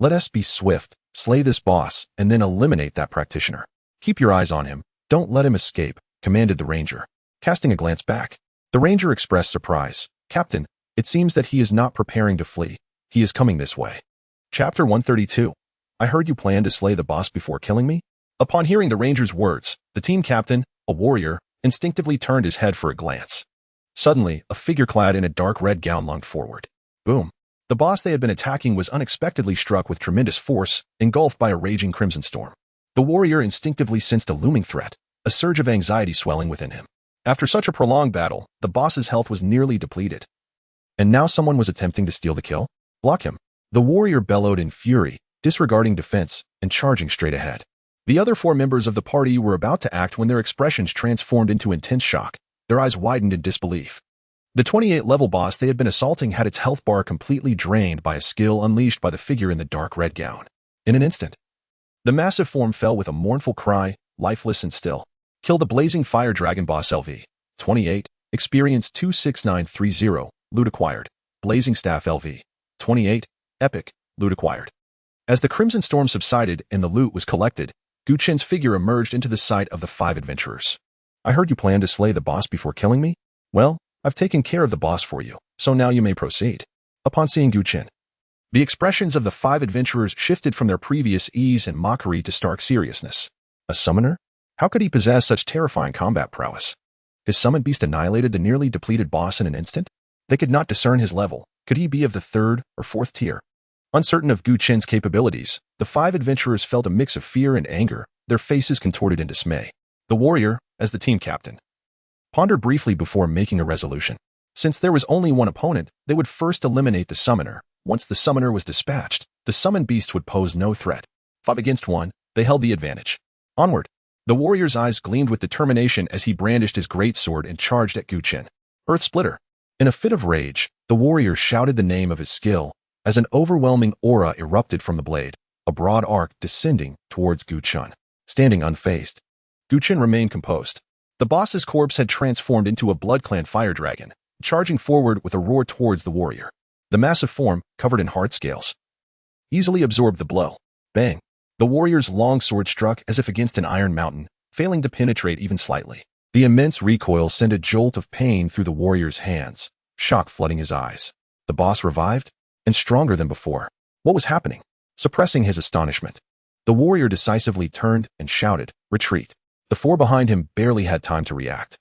let us be swift, slay this boss, and then eliminate that practitioner. Keep your eyes on him, don't let him escape," commanded the ranger, casting a glance back. The ranger expressed surprise. "Captain, it seems that he is not preparing to flee. He is coming this way." Chapter 132. I heard you plan to slay the boss before killing me? Upon hearing the ranger's words, the team captain, a warrior, instinctively turned his head for a glance. Suddenly, a figure clad in a dark red gown lunged forward. Boom. The boss they had been attacking was unexpectedly struck with tremendous force, engulfed by a raging crimson storm. The warrior instinctively sensed a looming threat, a surge of anxiety swelling within him. After such a prolonged battle, the boss's health was nearly depleted. And now someone was attempting to steal the kill? Block him. The warrior bellowed in fury, disregarding defense and charging straight ahead. The other four members of the party were about to act when their expressions transformed into intense shock. Their eyes widened in disbelief. The 28-level boss they had been assaulting had its health bar completely drained by a skill unleashed by the figure in the dark red gown. In an instant, the massive form fell with a mournful cry, lifeless and still. Kill the blazing fire dragon boss LV. 28, experience 26930, loot acquired. Blazing staff LV. 28, epic, loot acquired. As the crimson storm subsided and the loot was collected, Chen's figure emerged into the sight of the five adventurers. I heard you plan to slay the boss before killing me? Well, I've taken care of the boss for you, so now you may proceed. Upon seeing Chen, the expressions of the five adventurers shifted from their previous ease and mockery to stark seriousness. A summoner? How could he possess such terrifying combat prowess? His summoned beast annihilated the nearly depleted boss in an instant? They could not discern his level. Could he be of the third or fourth tier? Uncertain of Chen's capabilities, the five adventurers felt a mix of fear and anger, their faces contorted in dismay. The warrior, as the team captain, pondered briefly before making a resolution. Since there was only one opponent, they would first eliminate the summoner. Once the summoner was dispatched, the summoned beast would pose no threat. 5 against 1, they held the advantage. Onward. The warrior's eyes gleamed with determination as he brandished his greatsword and charged at Chen. Earth Splitter. In a fit of rage, the warrior shouted the name of his skill, as an overwhelming aura erupted from the blade, a broad arc descending towards Chen. Standing unfazed, Chen remained composed. The boss's corpse had transformed into a blood-clan fire dragon, charging forward with a roar towards the warrior. The massive form, covered in hard scales, easily absorbed the blow. Bang! The warrior's long sword struck as if against an iron mountain, failing to penetrate even slightly. The immense recoil sent a jolt of pain through the warrior's hands, shock flooding his eyes. The boss revived? And stronger than before. What was happening? Suppressing his astonishment, the warrior decisively turned and shouted, "Retreat." The four behind him barely had time to react,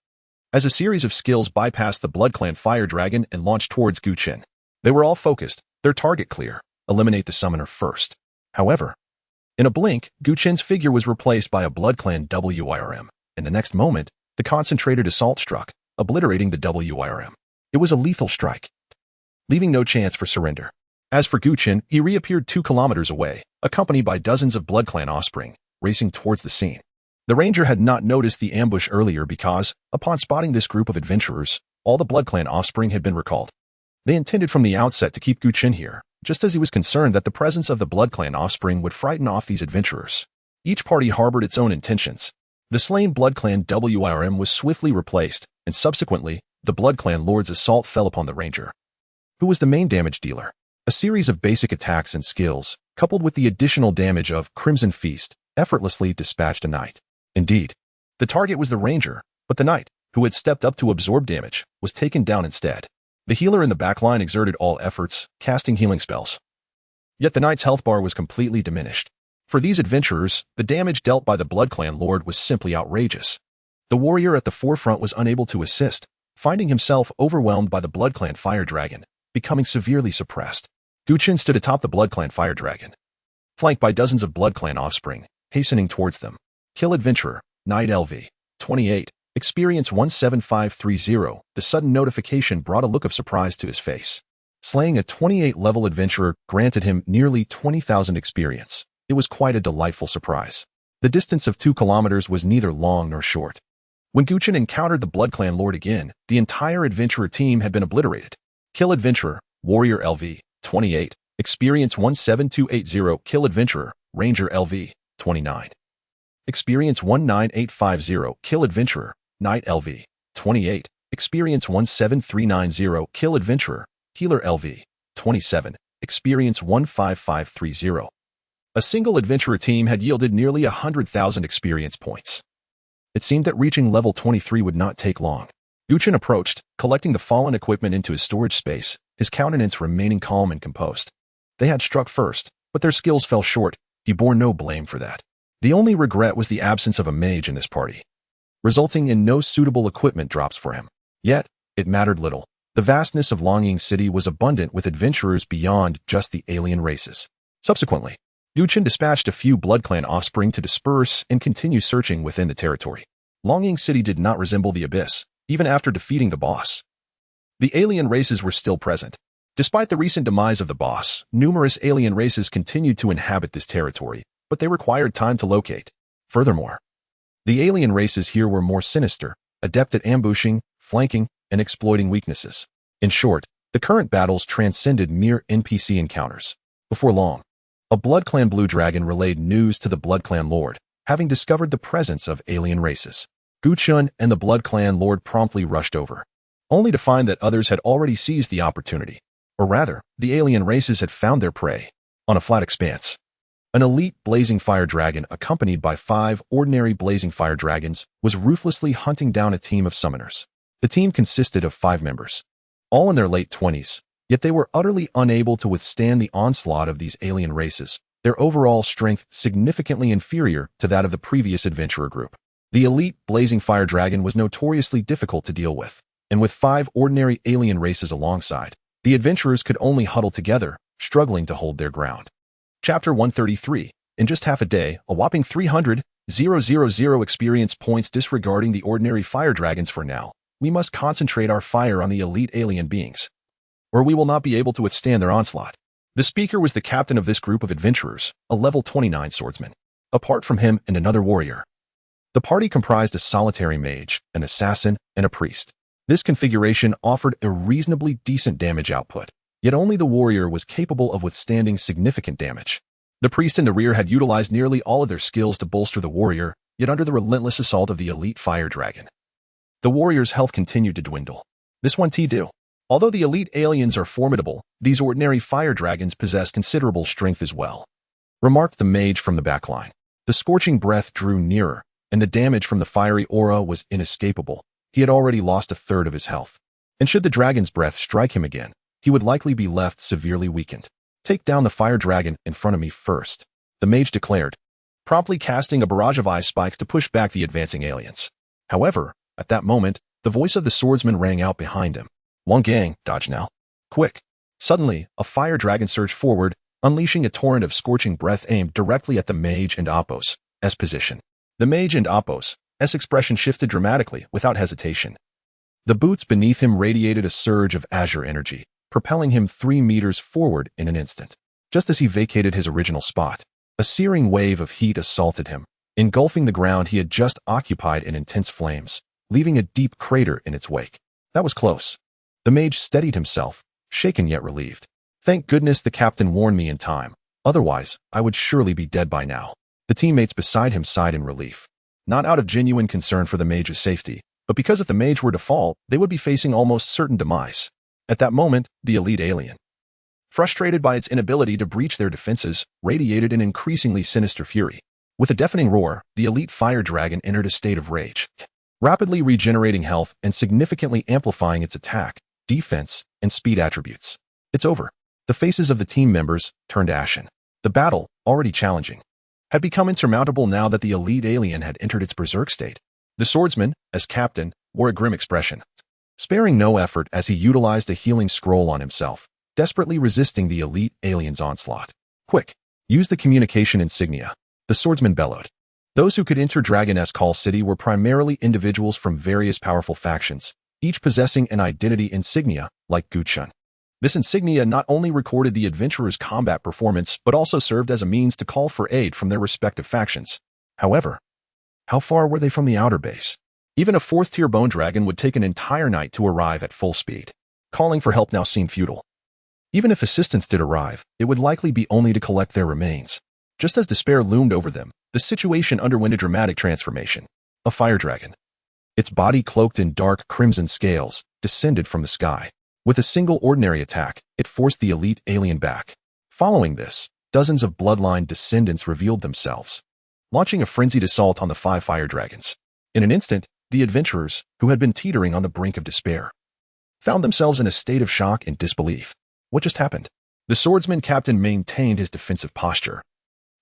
as a series of skills bypassed the blood-clan fire dragon and launched towards Chen. They were all focused, their target clear. Eliminate the summoner first. However, in a blink, Chen's figure was replaced by a blood-clan WIRM. In the next moment, the concentrated assault struck, obliterating the WIRM. It was a lethal strike, leaving no chance for surrender. As for Chen, he reappeared 2 kilometers away, accompanied by dozens of blood-clan offspring, racing towards the scene. The ranger had not noticed the ambush earlier because, upon spotting this group of adventurers, all the blood-clan offspring had been recalled. They intended from the outset to keep Chen here, just as he was concerned that the presence of the blood-clan offspring would frighten off these adventurers. Each party harbored its own intentions. The slain blood-clan WIRM was swiftly replaced, and subsequently, the blood-clan lord's assault fell upon the ranger, who was the main damage dealer. A series of basic attacks and skills, coupled with the additional damage of Crimson Feast, effortlessly dispatched a knight. Indeed, the target was the ranger, but the knight, who had stepped up to absorb damage, was taken down instead. The healer in the backline exerted all efforts, casting healing spells. Yet the knight's health bar was completely diminished. For these adventurers, the damage dealt by the blood-clan lord was simply outrageous. The warrior at the forefront was unable to assist, finding himself overwhelmed by the blood-clan fire dragon, becoming severely suppressed. Chen stood atop the blood-clan fire dragon, flanked by dozens of blood-clan offspring, hastening towards them. Kill adventurer, Knight LV. 28, Experience 17530. The sudden notification brought a look of surprise to his face. Slaying a 28-level adventurer granted him nearly 20,000 experience. It was quite a delightful surprise. The distance of 2 kilometers was neither long nor short. When Chen encountered the Blood Clan Lord again, the entire adventurer team had been obliterated. Kill Adventurer, Warrior LV, 28. Experience 17280. Kill Adventurer, Ranger LV, 29. Experience 19850. Kill Adventurer, Knight LV, 28. Experience 17390. Kill Adventurer, Healer LV, 27. Experience 15530. A single adventurer team had yielded nearly 100,000 experience points. It seemed that reaching level 23 would not take long. Chen approached, collecting the fallen equipment into his storage space, his countenance remaining calm and composed. They had struck first, but their skills fell short. He bore no blame for that. The only regret was the absence of a mage in this party, resulting in no suitable equipment drops for him. Yet, it mattered little. The vastness of Longing City was abundant with adventurers beyond just the alien races. Subsequently, Chen dispatched a few Blood Clan offspring to disperse and continue searching within the territory. Longing City did not resemble the Abyss, even after defeating the boss. The alien races were still present. Despite the recent demise of the boss, numerous alien races continued to inhabit this territory, but they required time to locate. Furthermore, the alien races here were more sinister, adept at ambushing, flanking, and exploiting weaknesses. In short, the current battles transcended mere NPC encounters. Before long, a Blood Clan Blue Dragon relayed news to the Blood Clan Lord, having discovered the presence of alien races. Chen and the Blood Clan Lord promptly rushed over, only to find that others had already seized the opportunity. Or rather, the alien races had found their prey on a flat expanse. An elite blazing fire dragon accompanied by 5 ordinary blazing fire dragons was ruthlessly hunting down a team of summoners. The team consisted of 5 members, all in their late 20s, yet they were utterly unable to withstand the onslaught of these alien races, their overall strength significantly inferior to that of the previous adventurer group. The elite blazing fire dragon was notoriously difficult to deal with, and with 5 ordinary alien races alongside, the adventurers could only huddle together, struggling to hold their ground. Chapter 133. In just half a day, a whopping 300,000 experience points. Disregarding the ordinary fire dragons for now, we must concentrate our fire on the elite alien beings, or we will not be able to withstand their onslaught. The speaker was the captain of this group of adventurers, a level 29 swordsman. Apart from him and another warrior, the party comprised a solitary mage, an assassin, and a priest. This configuration offered a reasonably decent damage output, yet only the warrior was capable of withstanding significant damage. The priest in the rear had utilized nearly all of their skills to bolster the warrior, yet under the relentless assault of the elite fire dragon, the warrior's health continued to dwindle. This one do. Although the elite aliens are formidable, these ordinary fire dragons possess considerable strength as well, remarked the mage from the backline. The scorching breath drew nearer, and the damage from the fiery aura was inescapable. He had already lost a third of his health, and should the dragon's breath strike him again, he would likely be left severely weakened. Take down the fire dragon in front of me first, the mage declared, promptly casting a barrage of ice spikes to push back the advancing aliens. However, at that moment, the voice of the swordsman rang out behind him. Wang Gang, dodge now. Quick. Suddenly, a fire dragon surged forward, unleashing a torrent of scorching breath aimed directly at the mage and Appos' position. The mage and Appos' expression shifted dramatically without hesitation. The boots beneath him radiated a surge of azure energy, propelling him 3 meters forward in an instant. Just as he vacated his original spot, a searing wave of heat assaulted him, engulfing the ground he had just occupied in intense flames, leaving a deep crater in its wake. That was close. The mage steadied himself, shaken yet relieved. Thank goodness the captain warned me in time. Otherwise, I would surely be dead by now. The teammates beside him sighed in relief, not out of genuine concern for the mage's safety, but because if the mage were to fall, they would be facing almost certain demise. At that moment, the elite alien, frustrated by its inability to breach their defenses, radiated an increasingly sinister fury. With a deafening roar, the elite fire dragon entered a state of rage, rapidly regenerating health and significantly amplifying its attack, defense, and speed attributes. It's over. The faces of the team members turned ashen. The battle, already challenging, had become insurmountable now that the elite alien had entered its berserk state. The swordsman, as captain, wore a grim expression, sparing no effort as he utilized a healing scroll on himself, desperately resisting the elite alien's onslaught. Quick, use the communication insignia, the swordsman bellowed. Those who could enter Dragon Call City were primarily individuals from various powerful factions, each possessing an identity insignia, like Chen. This insignia not only recorded the adventurer's combat performance, but also served as a means to call for aid from their respective factions. However, how far were they from the outer base? Even a fourth-tier bone dragon would take an entire night to arrive at full speed. Calling for help now seemed futile. Even if assistance did arrive, it would likely be only to collect their remains. Just as despair loomed over them, the situation underwent a dramatic transformation. A fire dragon, its body cloaked in dark crimson scales, descended from the sky. With a single ordinary attack, it forced the elite alien back. Following this, dozens of bloodline descendants revealed themselves, launching a frenzied assault on the 5 fire dragons. In an instant, the adventurers, who had been teetering on the brink of despair, found themselves in a state of shock and disbelief. What just happened? The swordsman captain maintained his defensive posture.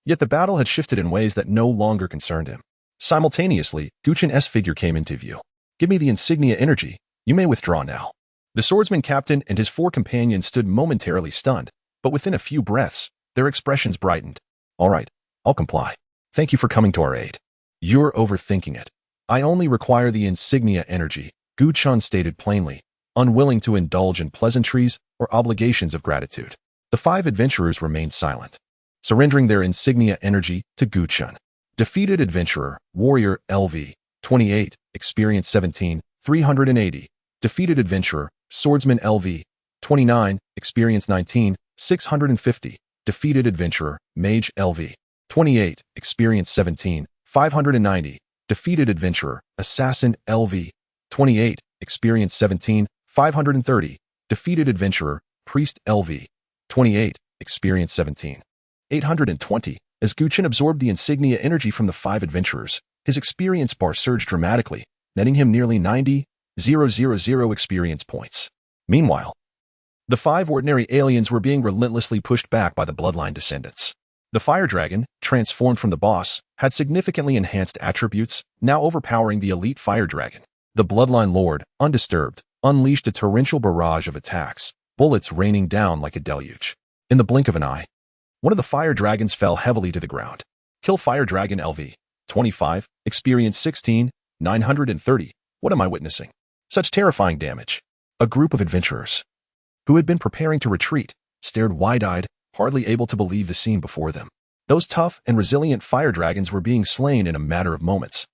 Yet the battle had shifted in ways that no longer concerned him. Simultaneously, Chen's figure came into view. Give me the insignia energy. You may withdraw now. The swordsman captain and his 4 companions stood momentarily stunned, but within a few breaths, their expressions brightened. All right, I'll comply. Thank you for coming to our aid. You're overthinking it. I only require the insignia energy, Chen stated plainly, unwilling to indulge in pleasantries or obligations of gratitude. The 5 adventurers remained silent, surrendering their insignia energy to Chen. Defeated adventurer, warrior, LV, 28, experience 17, 380. Defeated adventurer, swordsman, LV, 29, experience 19, 650. Defeated adventurer, mage, LV, 28, experience 17, 590. Defeated adventurer, assassin, LV, 28, experience 17, 530. Defeated adventurer, priest, LV, 28, experience 17, 820. As Chen absorbed the insignia energy from the 5 adventurers, his experience bar surged dramatically, netting him nearly 90,000 experience points. Meanwhile, the 5 ordinary aliens were being relentlessly pushed back by the bloodline descendants. The fire dragon, transformed from the boss, had significantly enhanced attributes, now overpowering the elite fire dragon. The bloodline lord, undisturbed, unleashed a torrential barrage of attacks, bullets raining down like a deluge. In the blink of an eye, one of the fire dragons fell heavily to the ground. Kill fire dragon, LV, 25, experience 16, 930. What am I witnessing? Such terrifying damage. A group of adventurers, who had been preparing to retreat, stared wide-eyed, hardly able to believe the scene before them. Those tough and resilient fire dragons were being slain in a matter of moments,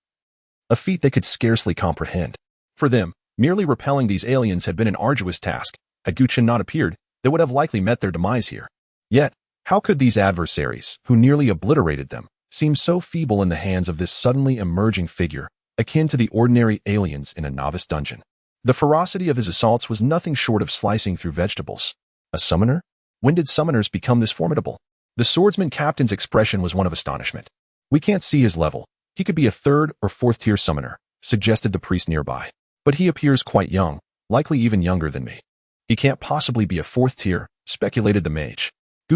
a feat they could scarcely comprehend. For them, merely repelling these aliens had been an arduous task. Had Chen not appeared, they would have likely met their demise here. Yet, how could these adversaries, who nearly obliterated them, seem so feeble in the hands of this suddenly emerging figure, akin to the ordinary aliens in a novice dungeon? The ferocity of his assaults was nothing short of slicing through vegetables. A summoner? When did summoners become this formidable? The swordsman captain's expression was one of astonishment. We can't see his level. He could be a 3rd or 4th tier summoner, suggested the priest nearby. But he appears quite young, likely even younger than me. He can't possibly be a 4th tier, speculated the mage.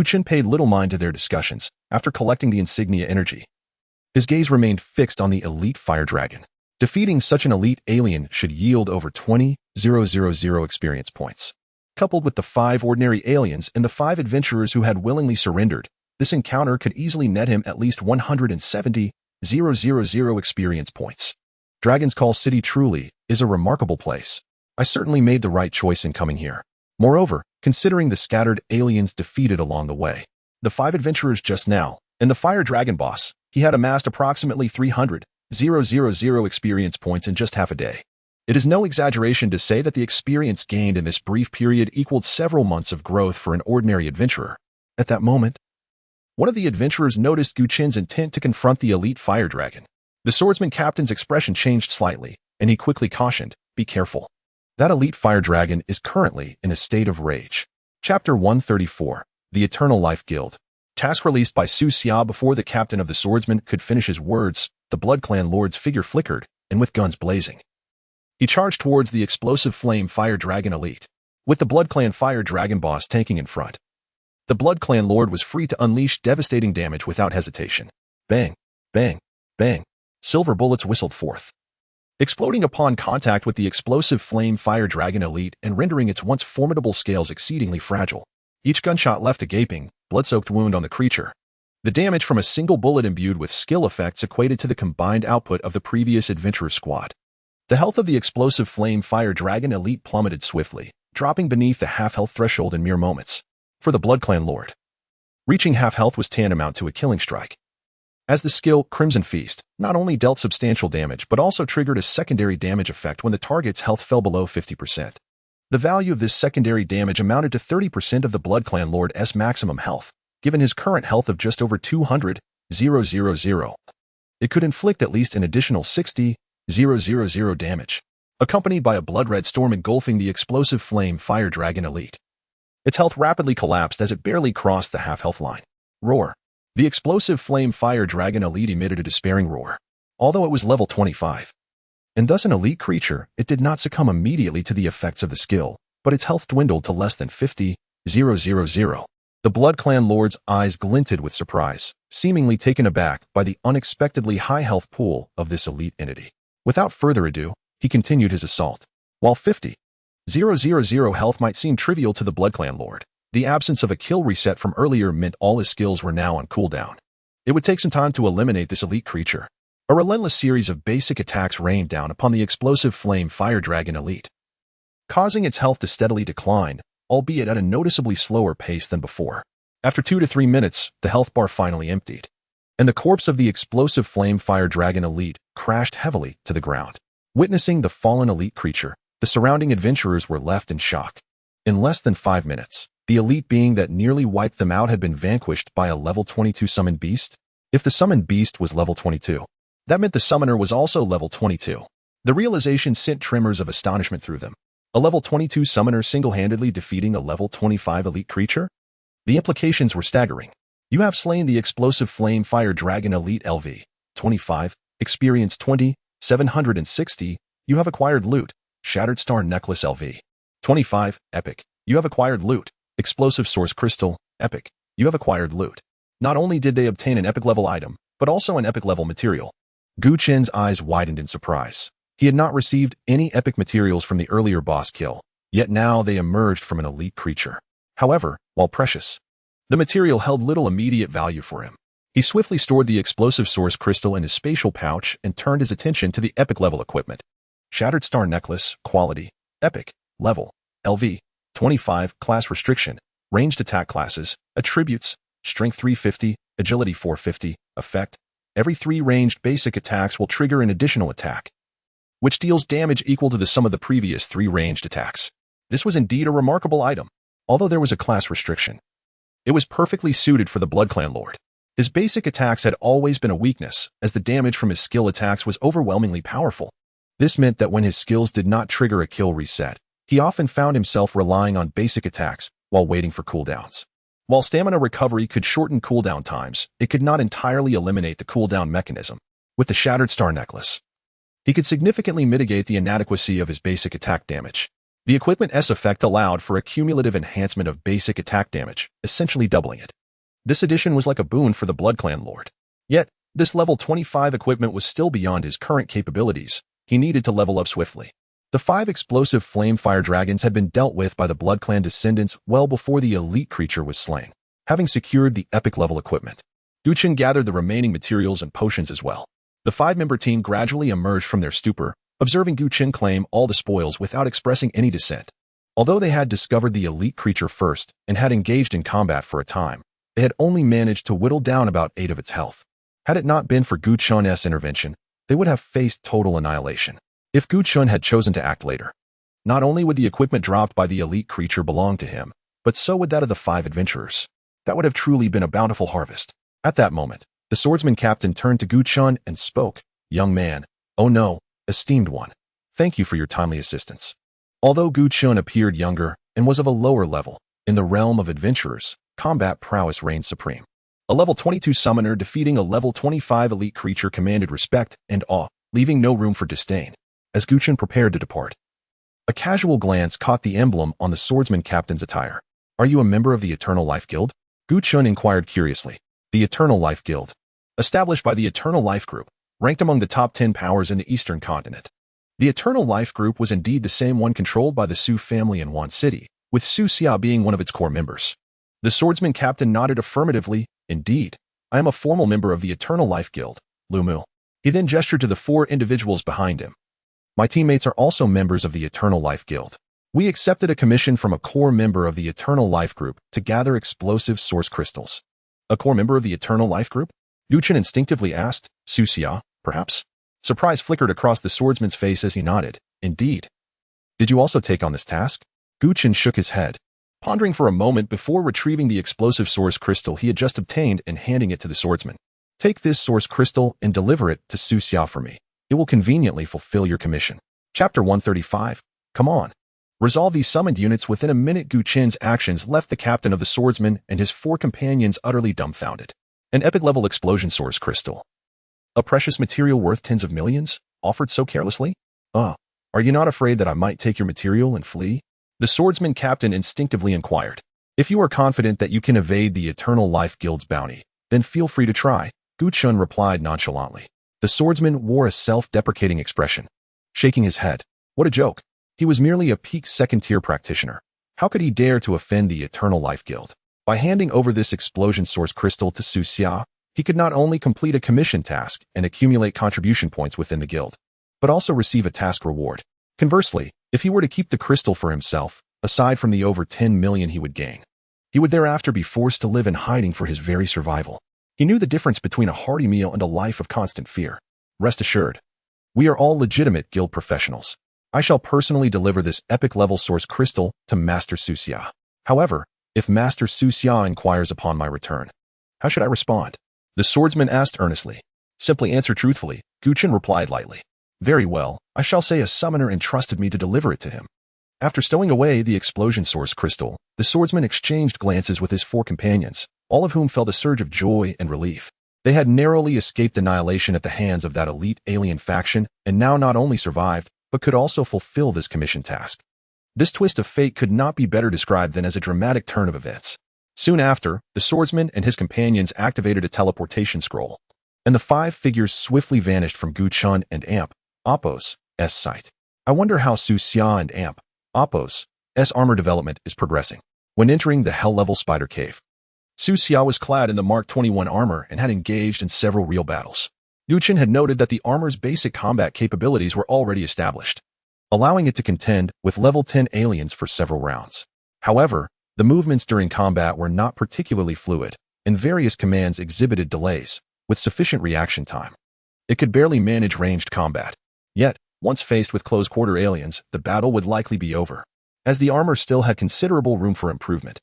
Chen paid little mind to their discussions after collecting the insignia energy. His gaze remained fixed on the elite fire dragon. Defeating such an elite alien should yield over 20,000 experience points. Coupled with the 5 ordinary aliens and the 5 adventurers who had willingly surrendered, this encounter could easily net him at least 170,000 experience points. Dragon's Call City truly is a remarkable place. I certainly made the right choice in coming here. Moreover, considering the scattered aliens defeated along the way, the 5 adventurers just now, and the fire dragon boss, he had amassed approximately 300,000 experience points in just half a day. It is no exaggeration to say that the experience gained in this brief period equaled several months of growth for an ordinary adventurer. At that moment, one of the adventurers noticed Chen's intent to confront the elite fire dragon. The swordsman captain's expression changed slightly, and he quickly cautioned, "Be careful. That elite fire dragon is currently in a state of rage." Chapter 134, The Eternal Life Guild. Task released by Su Xia. Before the captain of the swordsmen could finish his words, the Blood Clan Lord's figure flickered, and with guns blazing, he charged towards the explosive flame fire dragon elite, with the Blood Clan fire dragon boss tanking in front. The Blood Clan Lord was free to unleash devastating damage without hesitation. Bang, bang, bang. Silver bullets whistled forth, exploding upon contact with the explosive flame fire dragon elite and rendering its once formidable scales exceedingly fragile. Each gunshot left a gaping, blood-soaked wound on the creature. The damage from a single bullet imbued with skill effects equated to the combined output of the previous adventurer squad. The health of the explosive flame fire dragon elite plummeted swiftly, dropping beneath the half-health threshold in mere moments. For the BloodClan Lord, reaching half-health was tantamount to a killing strike. As the skill Crimson Feast not only dealt substantial damage but also triggered a secondary damage effect when the target's health fell below 50%. The value of this secondary damage amounted to 30% of the BloodClan Lord's maximum health, given his current health of just over 200,000. It could inflict at least an additional 60,000 damage, accompanied by a blood-red storm engulfing the explosive flame fire dragon elite. Its health rapidly collapsed as it barely crossed the half-health line. Roar. The explosive flame fire dragon elite emitted a despairing roar. Although it was level 25, and thus an elite creature, it did not succumb immediately to the effects of the skill, but its health dwindled to less than 50,000. The BloodClan Lord's eyes glinted with surprise, seemingly taken aback by the unexpectedly high health pool of this elite entity. Without further ado, he continued his assault. While 50,000 health might seem trivial to the BloodClan Lord, the absence of a kill reset from earlier meant all his skills were now on cooldown. It would take some time to eliminate this elite creature. A relentless series of basic attacks rained down upon the explosive flame fire dragon elite, causing its health to steadily decline, albeit at a noticeably slower pace than before. After 2 to 3 minutes, the health bar finally emptied, and the corpse of the explosive flame fire dragon elite crashed heavily to the ground. Witnessing the fallen elite creature, the surrounding adventurers were left in shock. In less than 5 minutes, the elite being that nearly wiped them out had been vanquished by a level 22 summoned beast. If the summoned beast was level 22, that meant the summoner was also level 22. The realization sent tremors of astonishment through them. A level 22 summoner single-handedly defeating a level 25 elite creature? The implications were staggering. You have slain the explosive flame fire dragon elite LV 25, experience 20, 760. You have acquired loot, Shattered Star Necklace LV 25, epic. You have acquired loot, explosive source crystal, epic. You have acquired loot. Not only did they obtain an epic level item, but also an epic level material. Gu Chen's eyes widened in surprise. He had not received any epic materials from the earlier boss kill, yet now they emerged from an elite creature. However, while precious, the material held little immediate value for him. He swiftly stored the explosive source crystal in his spatial pouch and turned his attention to the epic level equipment. Shattered Star Necklace, quality, epic, level, LV, 25, class restriction, ranged attack classes, attributes, strength 350, agility 450, effect. Every 3 ranged basic attacks will trigger an additional attack, which deals damage equal to the sum of the previous 3 ranged attacks. This was indeed a remarkable item, although there was a class restriction. It was perfectly suited for the BloodClan Lord. His basic attacks had always been a weakness, as the damage from his skill attacks was overwhelmingly powerful. This meant that when his skills did not trigger a kill reset, he often found himself relying on basic attacks while waiting for cooldowns. While stamina recovery could shorten cooldown times, it could not entirely eliminate the cooldown mechanism. With the Shattered Star Necklace, he could significantly mitigate the inadequacy of his basic attack damage. The equipment's effect allowed for a cumulative enhancement of basic attack damage, essentially doubling it. This addition was like a boon for the BloodClan Lord. Yet, this level 25 equipment was still beyond his current capabilities. He needed to level up swiftly. The 5 explosive flame fire dragons had been dealt with by the BloodClan descendants well before the elite creature was slain. Having secured the epic level equipment, Gu Chen gathered the remaining materials and potions as well. The 5-member team gradually emerged from their stupor, observing Gu Chen claim all the spoils without expressing any dissent. Although they had discovered the elite creature first and had engaged in combat for a time, they had only managed to whittle down about 8 of its health. Had it not been for Gu Chen's intervention, they would have faced total annihilation. If Gu Chen had chosen to act later, not only would the equipment dropped by the elite creature belong to him, but so would that of the 5 adventurers. That would have truly been a bountiful harvest. At that moment, the swordsman captain turned to Gu Chen and spoke, "Young man, oh no, esteemed one, thank you for your timely assistance." Although Gu Chen appeared younger and was of a lower level, in the realm of adventurers, combat prowess reigned supreme. A level 22 summoner defeating a level 25 elite creature commanded respect and awe, leaving no room for disdain. As Gu Chen prepared to depart, a casual glance caught the emblem on the swordsman captain's attire. "Are you a member of the Eternal Life Guild?" Gu Chen inquired curiously. The Eternal Life Guild, established by the Eternal Life Group, ranked among the top 10 powers in the Eastern continent. The Eternal Life Group was indeed the same one controlled by the Su family in Wan City, with Su Xia being one of its core members. The swordsman captain nodded affirmatively. Indeed, I am a formal member of the Eternal Life Guild, Lumu. He then gestured to the 4 individuals behind him. My teammates are also members of the Eternal Life Guild. We accepted a commission from a core member of the Eternal Life Group to gather explosive source crystals. A core member of the Eternal Life Group? Chen instinctively asked. Suxia, perhaps? Surprise flickered across the swordsman's face as he nodded. Indeed. Did you also take on this task? Chen shook his head, pondering for a moment before retrieving the explosive source crystal he had just obtained and handing it to the swordsman. Take this source crystal and deliver it to Suxia for me. It will conveniently fulfill your commission. Chapter 135. Come on. Resolve these summoned units within a minute. Chen's actions left the captain of the swordsman and his 4 companions utterly dumbfounded. An epic-level explosion source crystal. A precious material worth tens of millions, offered so carelessly? Are you not afraid that I might take your material and flee? The swordsman captain instinctively inquired. If you are confident that you can evade the Eternal Life Guild's bounty, then feel free to try, Chen replied nonchalantly. The swordsman wore a self-deprecating expression, shaking his head. What a joke. He was merely a peak second-tier practitioner. How could he dare to offend the Eternal Life Guild? By handing over this explosion source crystal to Suxia, he could not only complete a commission task and accumulate contribution points within the guild, but also receive a task reward. Conversely, if he were to keep the crystal for himself, aside from the over 10 million he would gain, he would thereafter be forced to live in hiding for his very survival. He knew the difference between a hearty meal and a life of constant fear. Rest assured, we are all legitimate guild professionals. I shall personally deliver this epic-level source crystal to Master Suxia. However, if Master Suxia inquires upon my return, how should I respond? The swordsman asked earnestly. Simply answer truthfully, Chen replied lightly. Very well, I shall say a summoner entrusted me to deliver it to him. After stowing away the explosion source crystal, the swordsman exchanged glances with his 4 companions, all of whom felt a surge of joy and relief. They had narrowly escaped annihilation at the hands of that elite alien faction and now not only survived, but could also fulfill this commission task. This twist of fate could not be better described than as a dramatic turn of events. Soon after, the swordsman and his companions activated a teleportation scroll, and the 5 figures swiftly vanished from Chen and Amp, Oppo's sight. I wonder how Suxia and Amp, Oppo's armor development is progressing. When entering the Hell-level Spider Cave, Suxia was clad in the Mark 21 armor and had engaged in several real battles. Chen had noted that the armor's basic combat capabilities were already established, allowing it to contend with level 10 aliens for several rounds. However, the movements during combat were not particularly fluid, and various commands exhibited delays, with sufficient reaction time. It could barely manage ranged combat. Yet, once faced with close-quarter aliens, the battle would likely be over, as the armor still had considerable room for improvement.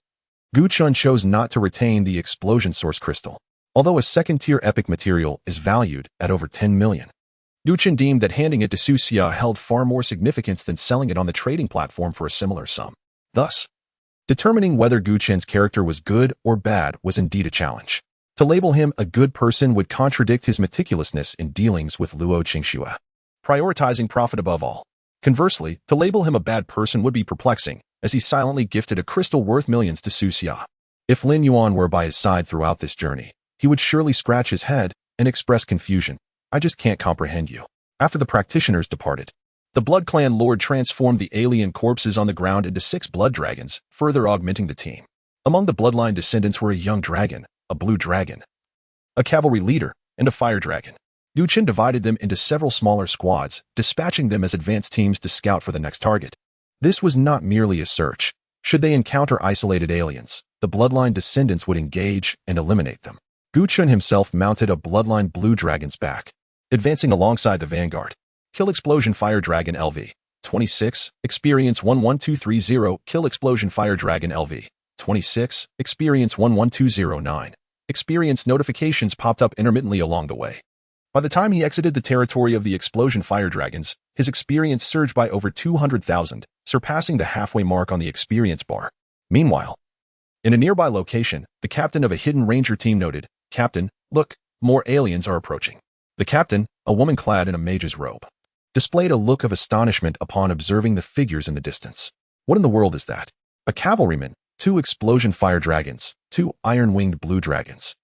Chen chose not to retain the explosion source crystal, although a second-tier epic material is valued at over 10 million. Chen deemed that handing it to Suxia held far more significance than selling it on the trading platform for a similar sum. Thus, determining whether Chen's character was good or bad was indeed a challenge. To label him a good person would contradict his meticulousness in dealings with Luo Qingxue, prioritizing profit above all. Conversely, to label him a bad person would be perplexing, as he silently gifted a crystal worth millions to Suxia. If Lin Yuan were by his side throughout this journey, he would surely scratch his head and express confusion. I just can't comprehend you. After the practitioners departed, the Blood Clan Lord transformed the alien corpses on the ground into 6 blood dragons, further augmenting the team. Among the bloodline descendants were a young dragon, a blue dragon, a cavalry leader, and a fire dragon. Chen divided them into several smaller squads, dispatching them as advanced teams to scout for the next target. This was not merely a search. Should they encounter isolated aliens, the bloodline descendants would engage and eliminate them. Chen himself mounted a bloodline blue dragon's back, advancing alongside the vanguard. Kill Explosion Fire Dragon LV. 26, Experience 11230. Kill Explosion Fire Dragon LV. 26, Experience 11209. Experience notifications popped up intermittently along the way. By the time he exited the territory of the Explosion Fire Dragons, his experience surged by over 200,000, surpassing the halfway mark on the experience bar. Meanwhile, in a nearby location, the captain of a hidden ranger team noted, "Captain, look, more aliens are approaching." The captain, a woman clad in a mage's robe, displayed a look of astonishment upon observing the figures in the distance. What in the world is that? A cavalryman, 2 explosion fire dragons, 2 iron-winged blue dragons,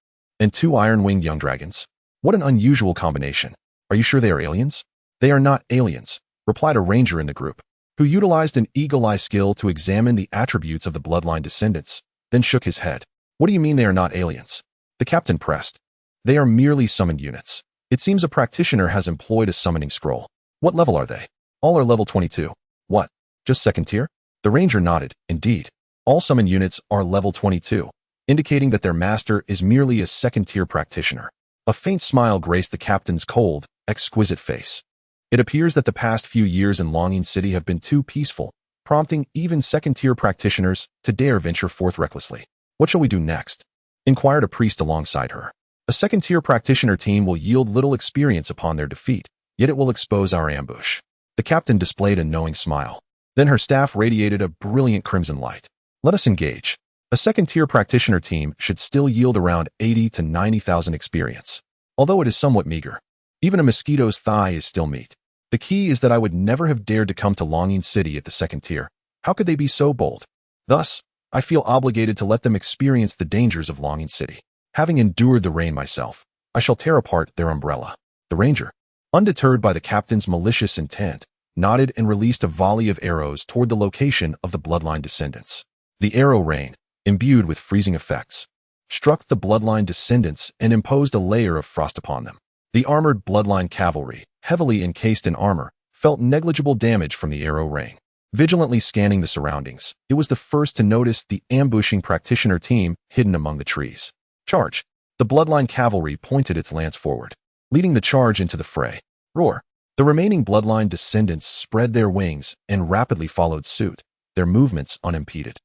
and 2 iron-winged young dragons. What an unusual combination. Are you sure they are aliens? They are not aliens, replied a ranger in the group, who utilized an eagle-eye skill to examine the attributes of the bloodline descendants, then shook his head. What do you mean they are not aliens? The captain pressed. They are merely summoned units. It seems a practitioner has employed a summoning scroll. What level are they? All are level 22. What? Just second tier? The ranger nodded. Indeed. All summoned units are level 22, indicating that their master is merely a second-tier practitioner. A faint smile graced the captain's cold, exquisite face. It appears that the past few years in Longing City have been too peaceful, prompting even second-tier practitioners to dare venture forth recklessly. What shall we do next? Inquired a priest alongside her. A second-tier practitioner team will yield little experience upon their defeat, yet it will expose our ambush. The captain displayed a knowing smile. Then her staff radiated a brilliant crimson light. Let us engage. A second-tier practitioner team should still yield around 80 to 90,000 experience, although it is somewhat meager. Even a mosquito's thigh is still meat. The key is that I would never have dared to come to Longing City at the second tier. How could they be so bold? Thus, I feel obligated to let them experience the dangers of Longing City. Having endured the rain myself, I shall tear apart their umbrella. The ranger, undeterred by the captain's malicious intent, nodded and released a volley of arrows toward the location of the bloodline descendants. The arrow rain, imbued with freezing effects, struck the bloodline descendants and imposed a layer of frost upon them. The armored bloodline cavalry, heavily encased in armor, felt negligible damage from the arrow rain. Vigilantly scanning the surroundings, it was the first to notice the ambushing practitioner team hidden among the trees. Charge! The bloodline cavalry pointed its lance forward, leading the charge into the fray. Roar! The remaining bloodline descendants spread their wings and rapidly followed suit, their movements unimpeded.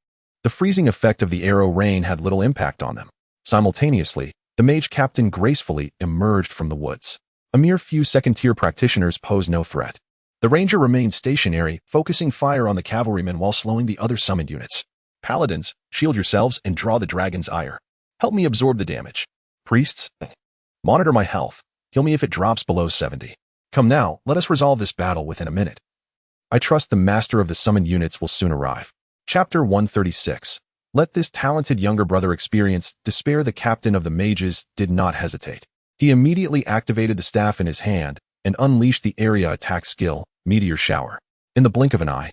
The freezing effect of the arrow rain had little impact on them. Simultaneously, the mage captain gracefully emerged from the woods. A mere few second-tier practitioners posed no threat. The ranger remained stationary, focusing fire on the cavalrymen while slowing the other summoned units. Paladins, shield yourselves and draw the dragon's ire. Help me absorb the damage. Priests, monitor my health. Heal me if it drops below 70. Come now, let us resolve this battle within a minute. I trust the master of the summoned units will soon arrive. Chapter 136. Let this talented younger brother experience despair. The captain of the mages did not hesitate. He immediately activated the staff in his hand and unleashed the area attack skill, Meteor Shower. In the blink of an eye,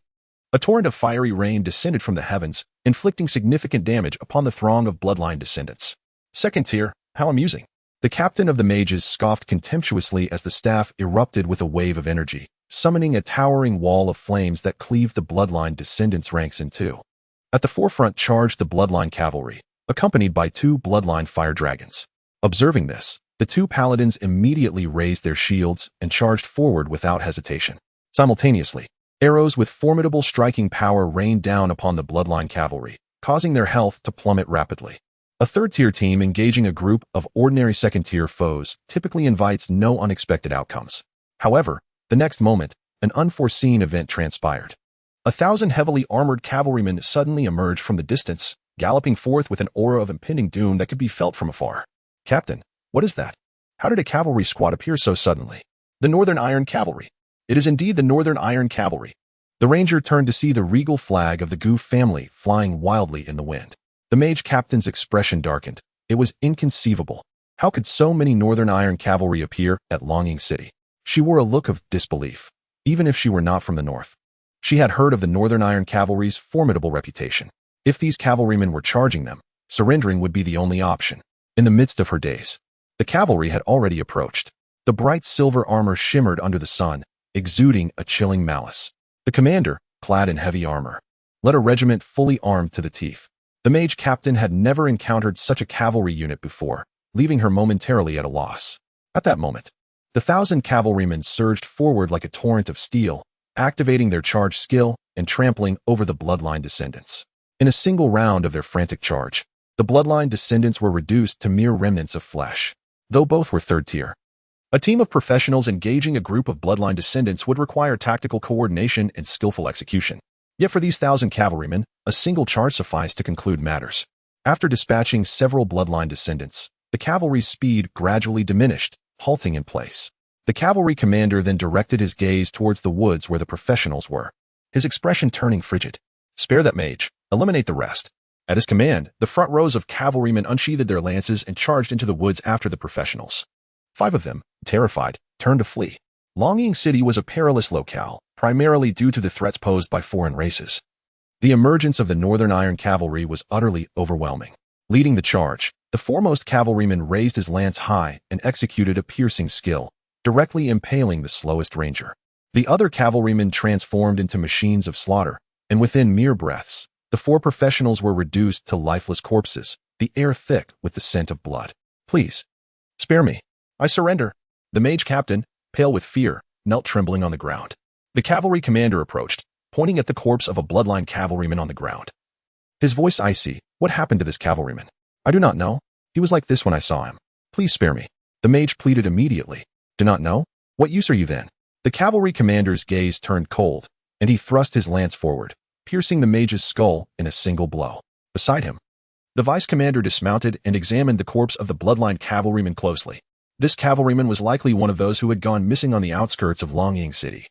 a torrent of fiery rain descended from the heavens, inflicting significant damage upon the throng of bloodline descendants. Second tier, how amusing. The captain of the mages scoffed contemptuously as the staff erupted with a wave of energy, summoning a towering wall of flames that cleaved the bloodline descendants' ranks in two. At the forefront charged the bloodline cavalry, accompanied by two bloodline fire dragons. Observing this, the two paladins immediately raised their shields and charged forward without hesitation. Simultaneously, arrows with formidable striking power rained down upon the bloodline cavalry, causing their health to plummet rapidly. A third-tier team engaging a group of ordinary second-tier foes typically invites no unexpected outcomes. However, the next moment, an unforeseen event transpired. 1,000 heavily armored cavalrymen suddenly emerged from the distance, galloping forth with an aura of impending doom that could be felt from afar. Captain, what is that? How did a cavalry squad appear so suddenly? The Northern Iron Cavalry. It is indeed the Northern Iron Cavalry. The ranger turned to see the regal flag of the Goof family flying wildly in the wind. The mage captain's expression darkened. It was inconceivable. How could so many Northern Iron Cavalry appear at Longing City? She wore a look of disbelief, even if she were not from the north. She had heard of the Northern Iron Cavalry's formidable reputation. If these cavalrymen were charging them, surrendering would be the only option. In the midst of her days, the cavalry had already approached. The bright silver armor shimmered under the sun, exuding a chilling malice. The commander, clad in heavy armor, led a regiment fully armed to the teeth. The mage captain had never encountered such a cavalry unit before, leaving her momentarily at a loss. At that moment, the 1,000 cavalrymen surged forward like a torrent of steel, activating their charge skill and trampling over the bloodline descendants. In a single round of their frantic charge, the bloodline descendants were reduced to mere remnants of flesh, though both were third tier. A team of professionals engaging a group of bloodline descendants would require tactical coordination and skillful execution. Yet for these 1,000 cavalrymen, a single charge sufficed to conclude matters. After dispatching several bloodline descendants, the cavalry's speed gradually diminished, halting in place. The cavalry commander then directed his gaze towards the woods where the professionals were, his expression turning frigid. Spare that mage, eliminate the rest. At his command, the front rows of cavalrymen unsheathed their lances and charged into the woods after the professionals. 5 of them, terrified, turned to flee. Longing City was a perilous locale, primarily due to the threats posed by foreign races. The emergence of the Northern Iron Cavalry was utterly overwhelming. Leading the charge, The foremost cavalryman raised his lance high and executed a piercing skill, directly impaling the slowest ranger. The other cavalrymen transformed into machines of slaughter, and within mere breaths, the 4 professionals were reduced to lifeless corpses, the air thick with the scent of blood. "Please, spare me. I surrender." The mage captain, pale with fear, knelt trembling on the ground. The cavalry commander approached, pointing at the corpse of a bloodline cavalryman on the ground. His voice icy. "What happened to this cavalryman?" "I do not know. He was like this when I saw him. Please spare me." The mage pleaded immediately. "Do not know? What use are you then?" The cavalry commander's gaze turned cold, and he thrust his lance forward, piercing the mage's skull in a single blow. Beside him, the vice commander dismounted and examined the corpse of the bloodline cavalryman closely. This cavalryman was likely one of those who had gone missing on the outskirts of Longying City.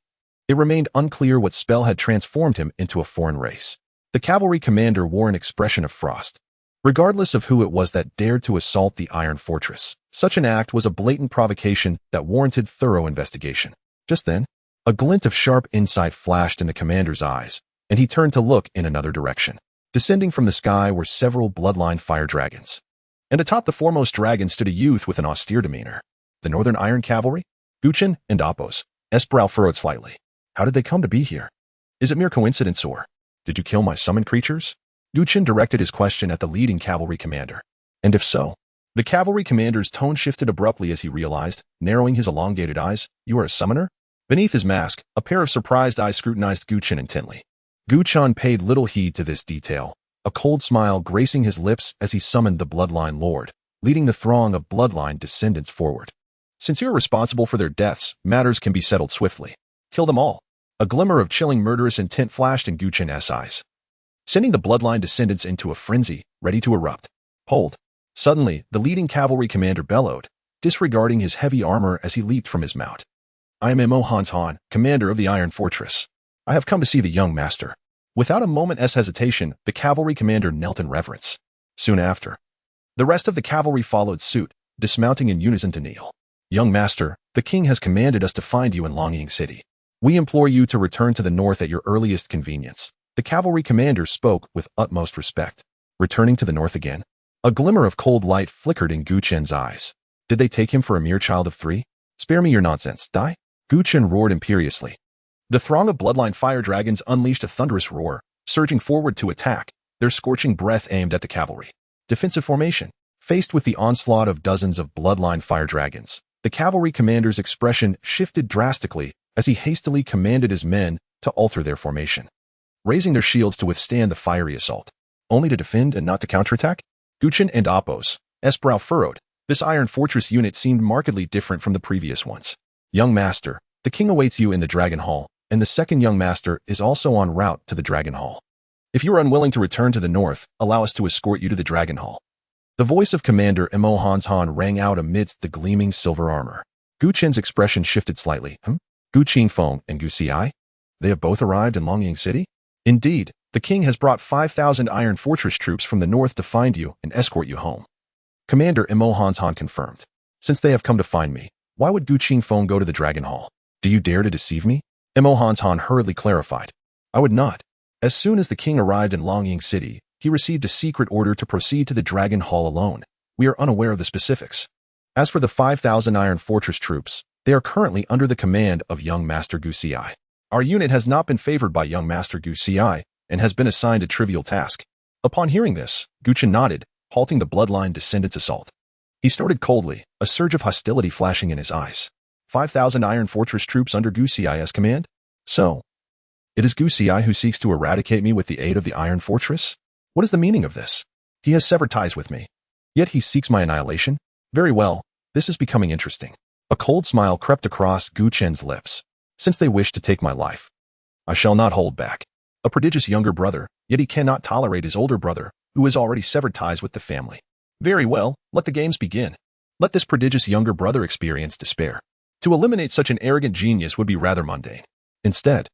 It remained unclear what spell had transformed him into a foreign race. The cavalry commander wore an expression of frost. Regardless of who it was that dared to assault the Iron Fortress, such an act was a blatant provocation that warranted thorough investigation. Just then, a glint of sharp insight flashed in the commander's eyes, and he turned to look in another direction. Descending from the sky were several bloodline fire dragons. And atop the foremost dragon stood a youth with an austere demeanor. The Northern Iron Cavalry? Chen and Appos. Brow furrowed slightly. How did they come to be here? Is it mere coincidence or did you kill my summoned creatures? Chen directed his question at the leading cavalry commander. And if so? The cavalry commander's tone shifted abruptly as he realized, narrowing his elongated eyes, "You are a summoner?" Beneath his mask, a pair of surprised eyes scrutinized Chen intently. Chen paid little heed to this detail, a cold smile gracing his lips as he summoned the Bloodline Lord, leading the throng of Bloodline descendants forward. "Since you are responsible for their deaths, matters can be settled swiftly. Kill them all." A glimmer of chilling murderous intent flashed in Chen's eyes, sending the Bloodline descendants into a frenzy, ready to erupt. "Hold." Suddenly, the leading cavalry commander bellowed, disregarding his heavy armor as he leaped from his mount. "I am Mo Hans Han, commander of the Iron Fortress. I have come to see the young master." Without a moment's hesitation, the cavalry commander knelt in reverence. Soon after, the rest of the cavalry followed suit, dismounting in unison to kneel. "Young master, the king has commanded us to find you in Longying City. We implore you to return to the north at your earliest convenience." The cavalry commander spoke with utmost respect. Returning to the north again? A glimmer of cold light flickered in Chen's eyes. Did they take him for a mere child of 3? "Spare me your nonsense, die!" Chen roared imperiously. The throng of bloodline fire dragons unleashed a thunderous roar, surging forward to attack, their scorching breath aimed at the cavalry. Defensive formation. Faced with the onslaught of dozens of bloodline fire dragons, the cavalry commander's expression shifted drastically as he hastily commanded his men to alter their formation, raising their shields to withstand the fiery assault. Only to defend and not to counterattack? Chen and Appos, brow furrowed. This Iron Fortress unit seemed markedly different from the previous ones. "Young master, the king awaits you in the Dragon Hall, and the second young master is also en route to the Dragon Hall. If you are unwilling to return to the north, allow us to escort you to the Dragon Hall." The voice of Commander Mo Hans Han rang out amidst the gleaming silver armor. Chen's expression shifted slightly. Gu Qingfeng and Gu Xi? They have both arrived in Longying City? "Indeed, the king has brought 5,000 Iron Fortress troops from the north to find you and escort you home." Commander Mo Hans Han confirmed. "Since they have come to find me, why would Gu Qingfeng go to the Dragon Hall? Do you dare to deceive me?" Mo Hans Han hurriedly clarified. "I would not. As soon as the king arrived in Longying City, he received a secret order to proceed to the Dragon Hall alone. We are unaware of the specifics. As for the 5,000 Iron Fortress troops, they are currently under the command of young Master Gu Xi. Our unit has not been favored by young Master Gu Xi and has been assigned a trivial task." Upon hearing this, Chen nodded, halting the bloodline descendants' assault. He snorted coldly, a surge of hostility flashing in his eyes. 5,000 Iron Fortress troops under Gu Xi's command? So, it is Gu Xi who seeks to eradicate me with the aid of the Iron Fortress? What is the meaning of this? He has severed ties with me. Yet he seeks my annihilation? Very well, this is becoming interesting. A cold smile crept across Chen's lips. "Since they wish to take my life, I shall not hold back. A prodigious younger brother, yet he cannot tolerate his older brother, who has already severed ties with the family. Very well, let the games begin. Let this prodigious younger brother experience despair. To eliminate such an arrogant genius would be rather mundane. Instead,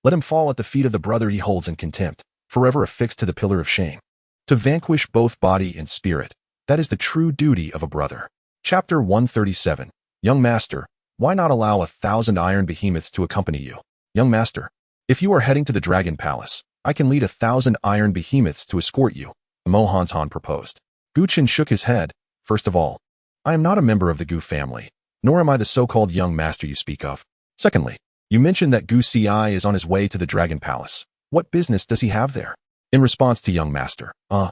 let him fall at the feet of the brother he holds in contempt, forever affixed to the pillar of shame. To vanquish both body and spirit, that is the true duty of a brother." Chapter 137. Young Master, why not allow 1,000 iron behemoths to accompany you? Young Master, if you are heading to the Dragon Palace, I can lead 1,000 iron behemoths to escort you, Mo Hans Han proposed. Gu Chen shook his head. First of all, I am not a member of the Gu family, nor am I the so-called young master you speak of. Secondly, you mentioned that Gu Ci is on his way to the Dragon Palace. What business does he have there? In response to young master, to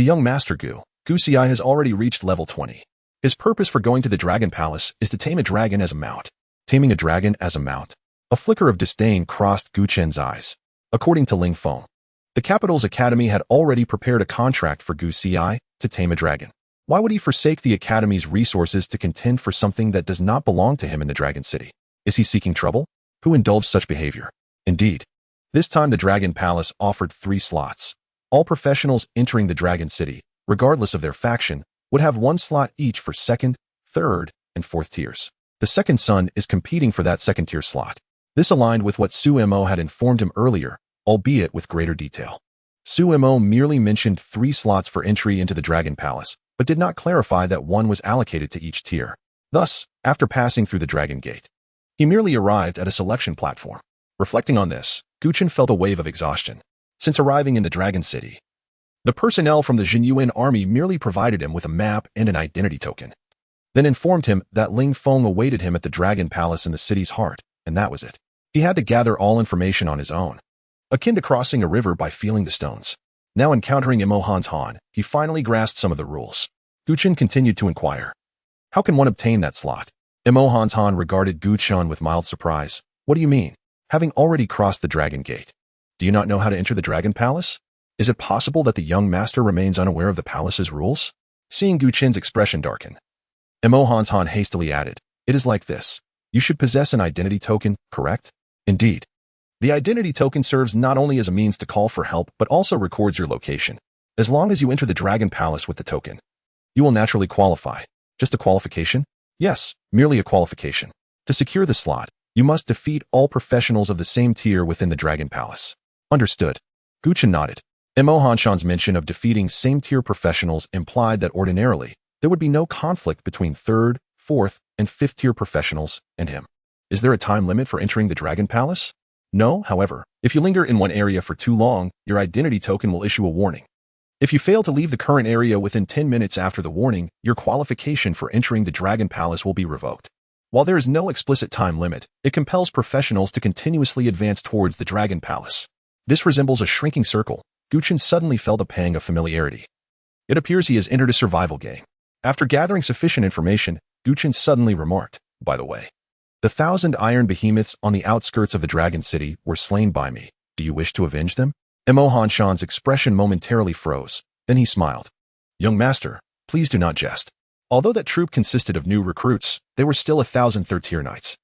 young master Gu Ci has already reached level 20. His purpose for going to the Dragon Palace is to tame a dragon as a mount. Taming a dragon as a mount. A flicker of disdain crossed Gu Chen's eyes. According to Ling Feng, the capital's academy had already prepared a contract for Gu Ci to tame a dragon. Why would he forsake the academy's resources to contend for something that does not belong to him in the Dragon City? Is he seeking trouble? Who indulged such behavior? Indeed, this time the Dragon Palace offered 3 slots. All professionals entering the Dragon City, regardless of their faction, would have 1 slot each for 2nd, 3rd, and 4th tiers. The second son is competing for that 2nd-tier slot. This aligned with what Su Mo had informed him earlier, albeit with greater detail. Su Mo merely mentioned 3 slots for entry into the Dragon Palace, but did not clarify that 1 was allocated to each tier. Thus, after passing through the Dragon Gate, he merely arrived at a selection platform. Reflecting on this, Gu Chen felt a wave of exhaustion. Since arriving in the Dragon City, the personnel from the Jinyuan army merely provided him with a map and an identity token, then informed him that Ling Feng awaited him at the Dragon Palace in the city's heart, and that was it. He had to gather all information on his own, akin to crossing a river by feeling the stones. Now encountering Imo Han's Han, he finally grasped some of the rules. Gu Chen continued to inquire, how can one obtain that slot? Imo Han's Han regarded Gu Chen with mild surprise. What do you mean? Having already crossed the Dragon Gate, do you not know how to enter the Dragon Palace? Is it possible that the young master remains unaware of the palace's rules? Seeing Gu Chen's expression darken, Imo Han's Han hastily added, it is like this. You should possess an identity token, correct? Indeed. The identity token serves not only as a means to call for help, but also records your location. As long as you enter the Dragon Palace with the token, you will naturally qualify. Just a qualification? Yes, merely a qualification. To secure the slot, you must defeat all professionals of the same tier within the Dragon Palace. Understood. Gu Chen nodded. Imo Hanshan's mention of defeating same-tier professionals implied that ordinarily, there would be no conflict between 3rd, 4th, and 5th-tier professionals and him. Is there a time limit for entering the Dragon Palace? No, however, if you linger in one area for too long, your identity token will issue a warning. If you fail to leave the current area within 10 minutes after the warning, your qualification for entering the Dragon Palace will be revoked. While there is no explicit time limit, it compels professionals to continuously advance towards the Dragon Palace. This resembles a shrinking circle. Gu Chen suddenly felt a pang of familiarity. It appears he has entered a survival game. After gathering sufficient information, Gu Chen suddenly remarked, by the way, the 1,000 iron behemoths on the outskirts of the Dragon City were slain by me. Do you wish to avenge them? Imo Hanshan's expression momentarily froze. Then he smiled. Young master, please do not jest. Although that troop consisted of new recruits, they were still 1,000 third-tier knights.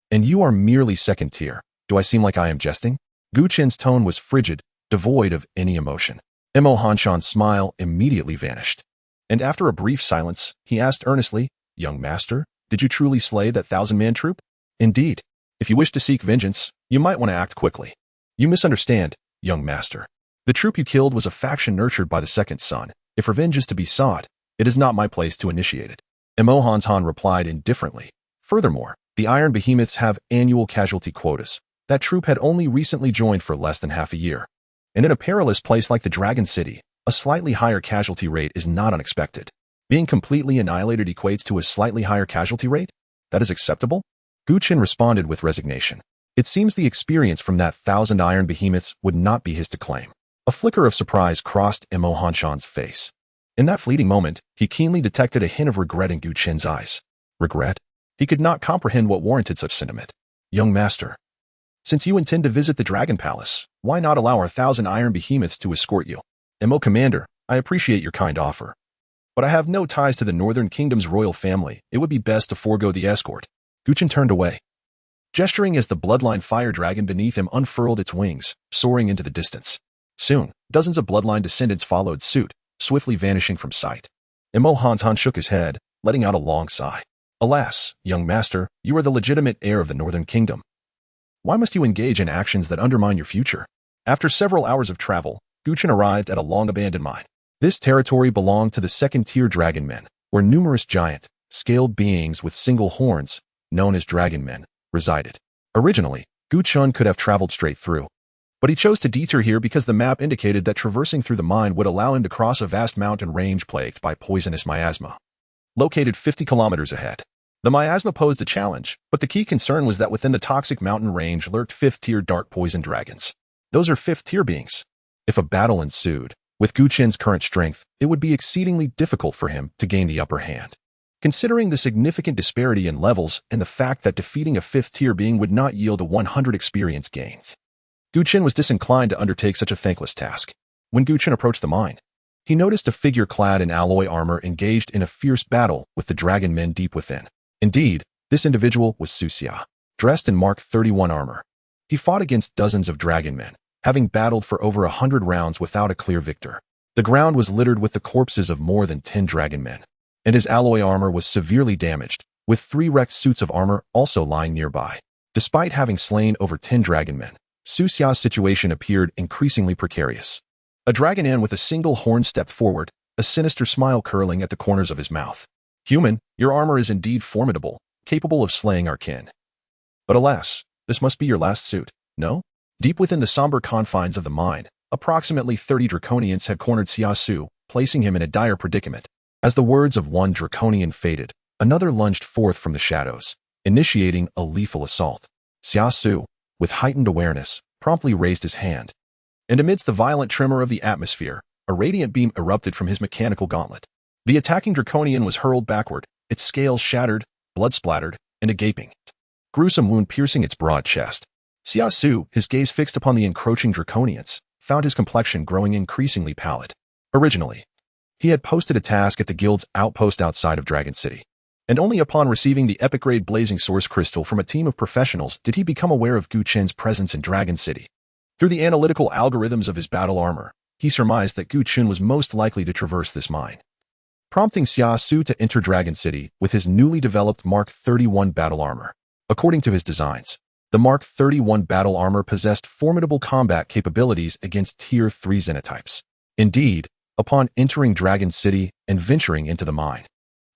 And you are merely 2nd tier. Do I seem like I am jesting? Gu Chen's tone was frigid, devoid of any emotion. Imo Hanshan's smile immediately vanished. And after a brief silence, he asked earnestly, Young master, did you truly slay that 1,000-man troop? Indeed. If you wish to seek vengeance, you might want to act quickly. You misunderstand, young master. The troop you killed was a faction nurtured by the 2nd son. If revenge is to be sought, it is not my place to initiate it. Imo Han's Han replied indifferently. Furthermore, the iron behemoths have annual casualty quotas. That troop had only recently joined for less than half a year. And in a perilous place like the Dragon City, a slightly higher casualty rate is not unexpected. Being completely annihilated equates to a slightly higher casualty rate? That is acceptable? Gu Chen responded with resignation. It seems the experience from that 1,000 iron behemoths would not be his to claim. A flicker of surprise crossed Imo Hanshan's face. In that fleeting moment, he keenly detected a hint of regret in Gu Chen's eyes. Regret? He could not comprehend what warranted such sentiment. Young master, since you intend to visit the Dragon Palace, why not allow our 1,000 iron behemoths to escort you? Imo Commander, I appreciate your kind offer. But I have no ties to the Northern Kingdom's royal family. It would be best to forego the escort. Gu Chen turned away, gesturing as the bloodline fire dragon beneath him unfurled its wings, soaring into the distance. Soon, dozens of bloodline descendants followed suit, swiftly vanishing from sight. Imo Han's Han shook his head, letting out a long sigh. Alas, young master, you are the legitimate heir of the Northern Kingdom. Why must you engage in actions that undermine your future? After several hours of travel, Gu Chen arrived at a long-abandoned mine. This territory belonged to the 2nd-tier dragon men, where numerous giant, scaled beings with single horns, known as dragon men, resided. Originally, Gu Chen could have traveled straight through, But he chose to detour here because the map indicated that traversing through the mine would allow him to cross a vast mountain range plagued by poisonous miasma. Located 50 kilometers ahead. The miasma posed a challenge, but the key concern was that within the toxic mountain range lurked 5th-tier dark poison dragons. Those are 5th-tier beings. If a battle ensued, with Gu Chen's current strength, it would be exceedingly difficult for him to gain the upper hand. Considering the significant disparity in levels and the fact that defeating a 5th-tier being would not yield a 100 experience gain, Gu Chen was disinclined to undertake such a thankless task. When Gu Chen approached the mine, he noticed a figure clad in alloy armor engaged in a fierce battle with the dragon men deep within. Indeed, this individual was Su Xia, dressed in Mark 31 armor. He fought against dozens of dragon men, having battled for over 100 rounds without a clear victor. The ground was littered with the corpses of more than 10 dragon men, and his alloy armor was severely damaged, with 3 wrecked suits of armor also lying nearby. Despite having slain over 10 dragon men, Su Xia's situation appeared increasingly precarious. A dragon ant with a single horn stepped forward, a sinister smile curling at the corners of his mouth. Human, your armor is indeed formidable, capable of slaying our kin. But alas, this must be your last suit, no? Deep within the somber confines of the mine, approximately 30 draconians had cornered Xia Su, placing him in a dire predicament. As the words of one draconian faded, another lunged forth from the shadows, initiating a lethal assault. Xia Su, with heightened awareness, promptly raised his hand. And amidst the violent tremor of the atmosphere, a radiant beam erupted from his mechanical gauntlet. The attacking draconian was hurled backward, its scales shattered, blood splattered, and a gaping, gruesome wound piercing its broad chest. Xia Su, his gaze fixed upon the encroaching draconians, found his complexion growing increasingly pallid. Originally, he had posted a task at the guild's outpost outside of Dragon City, and only upon receiving the epic-grade blazing source crystal from a team of professionals did he become aware of Gu Chen's presence in Dragon City. Through the analytical algorithms of his battle armor, he surmised that Gu Chen was most likely to traverse this mine, prompting Xia Su to enter Dragon City with his newly developed Mark 31 battle armor. According to his designs, the Mark 31 battle armor possessed formidable combat capabilities against Tier 3 xenotypes. Indeed, upon entering Dragon City and venturing into the mine,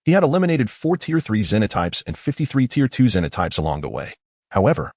he had eliminated 4 Tier 3 xenotypes and 53 Tier 2 xenotypes along the way. However,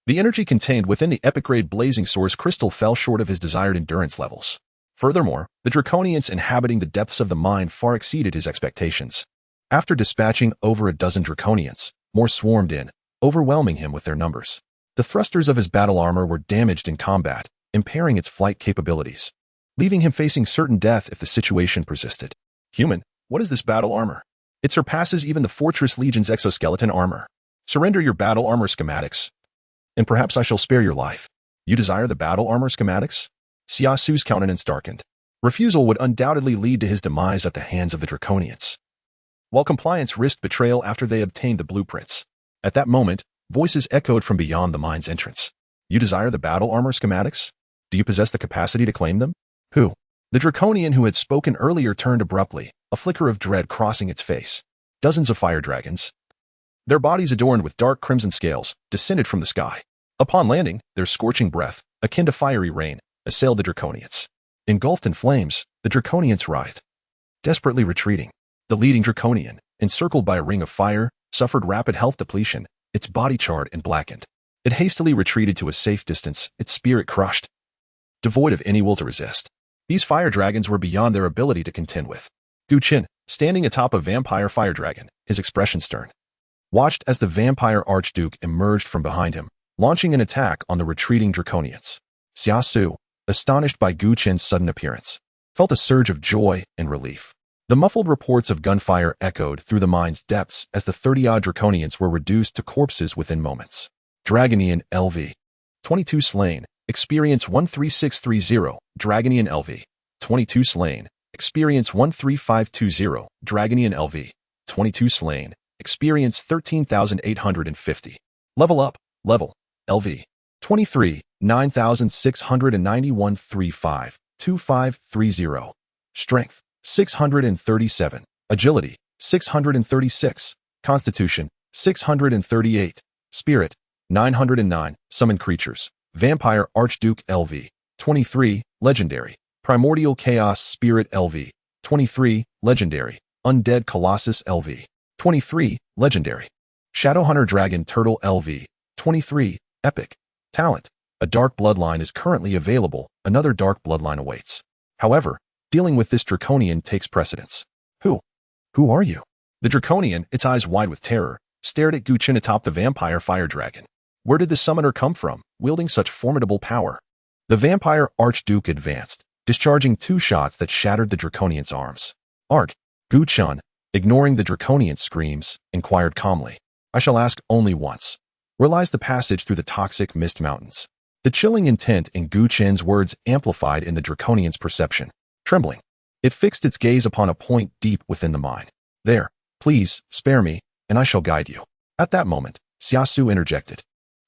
the energy contained within the epic-grade blazing source crystal fell short of his desired endurance levels. Furthermore, the draconians inhabiting the depths of the mine far exceeded his expectations. After dispatching over a dozen draconians, more swarmed in, overwhelming him with their numbers. The thrusters of his battle armor were damaged in combat, impairing its flight capabilities, leaving him facing certain death if the situation persisted. Human, what is this battle armor? It surpasses even the Fortress Legion's exoskeleton armor. Surrender your battle armor schematics, and perhaps I shall spare your life. You desire the battle armor schematics? Xia Su's countenance darkened. Refusal would undoubtedly lead to his demise at the hands of the draconians, while compliance risked betrayal after they obtained the blueprints. At that moment, voices echoed from beyond the mine's entrance. You desire the battle armor schematics? Do you possess the capacity to claim them? Who? The draconian who had spoken earlier turned abruptly, a flicker of dread crossing its face. Dozens of fire dragons, their bodies adorned with dark crimson scales, descended from the sky. Upon landing, their scorching breath, akin to fiery rain, assailed the draconians. Engulfed in flames, the draconians writhed, desperately retreating. The leading draconian, encircled by a ring of fire, suffered rapid health depletion, its body charred and blackened. It hastily retreated to a safe distance, its spirit crushed, devoid of any will to resist. These fire dragons were beyond their ability to contend with. Gu Chen, standing atop a vampire fire dragon, his expression stern, watched as the vampire archduke emerged from behind him, launching an attack on the retreating draconians. Xia Su, astonished by Gu Chen's sudden appearance, felt a surge of joy and relief. The muffled reports of gunfire echoed through the mine's depths as the 30-odd draconians were reduced to corpses within moments. Dragonian LV. 22 slain. Experience 13630. Dragonian LV. 22 slain. Experience 13520. Dragonian LV. 22 slain. Experience 13,850. Level up. Level. LV. 23. 9,691 35. 2530. Strength. 637. Agility. 636. Constitution. 638. Spirit. 909. Summon creatures. Vampire Archduke LV. 23. Legendary. Primordial Chaos Spirit LV. 23. Legendary. Undead Colossus LV. 23. Legendary. Shadowhunter Dragon Turtle LV. 23. Epic. Talent. A dark bloodline is currently available. Another dark bloodline awaits. However, dealing with this draconian takes precedence. Who are you? The draconian, its eyes wide with terror, stared at Chen atop the vampire fire dragon. Where did the summoner come from, wielding such formidable power? The vampire archduke advanced, discharging 2 shots that shattered the draconian's arms. Arg, Chen, ignoring the draconian's screams, inquired calmly. I shall ask only once. Where lies the passage through the toxic mist mountains? The chilling intent in Chen's words amplified in the draconian's perception. Trembling, it fixed its gaze upon a point deep within the mine. There, please, spare me, and I shall guide you. At that moment, Xiaosu interjected.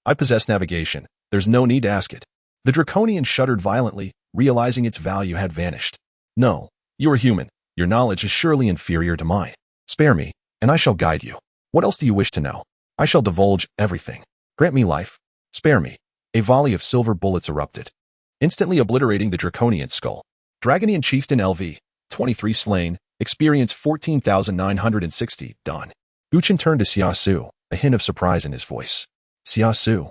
I possess navigation. There's no need to ask it. The draconian shuddered violently, realizing its value had vanished. No, you are human. Your knowledge is surely inferior to mine. Spare me, and I shall guide you. What else do you wish to know? I shall divulge everything. Grant me life. Spare me. A volley of silver bullets erupted, instantly obliterating the draconian's skull. Dragonian Chieftain LV, 23 slain, experience 14,960, done. Chen turned to Xiaosu, a hint of surprise in his voice. Xiaosu,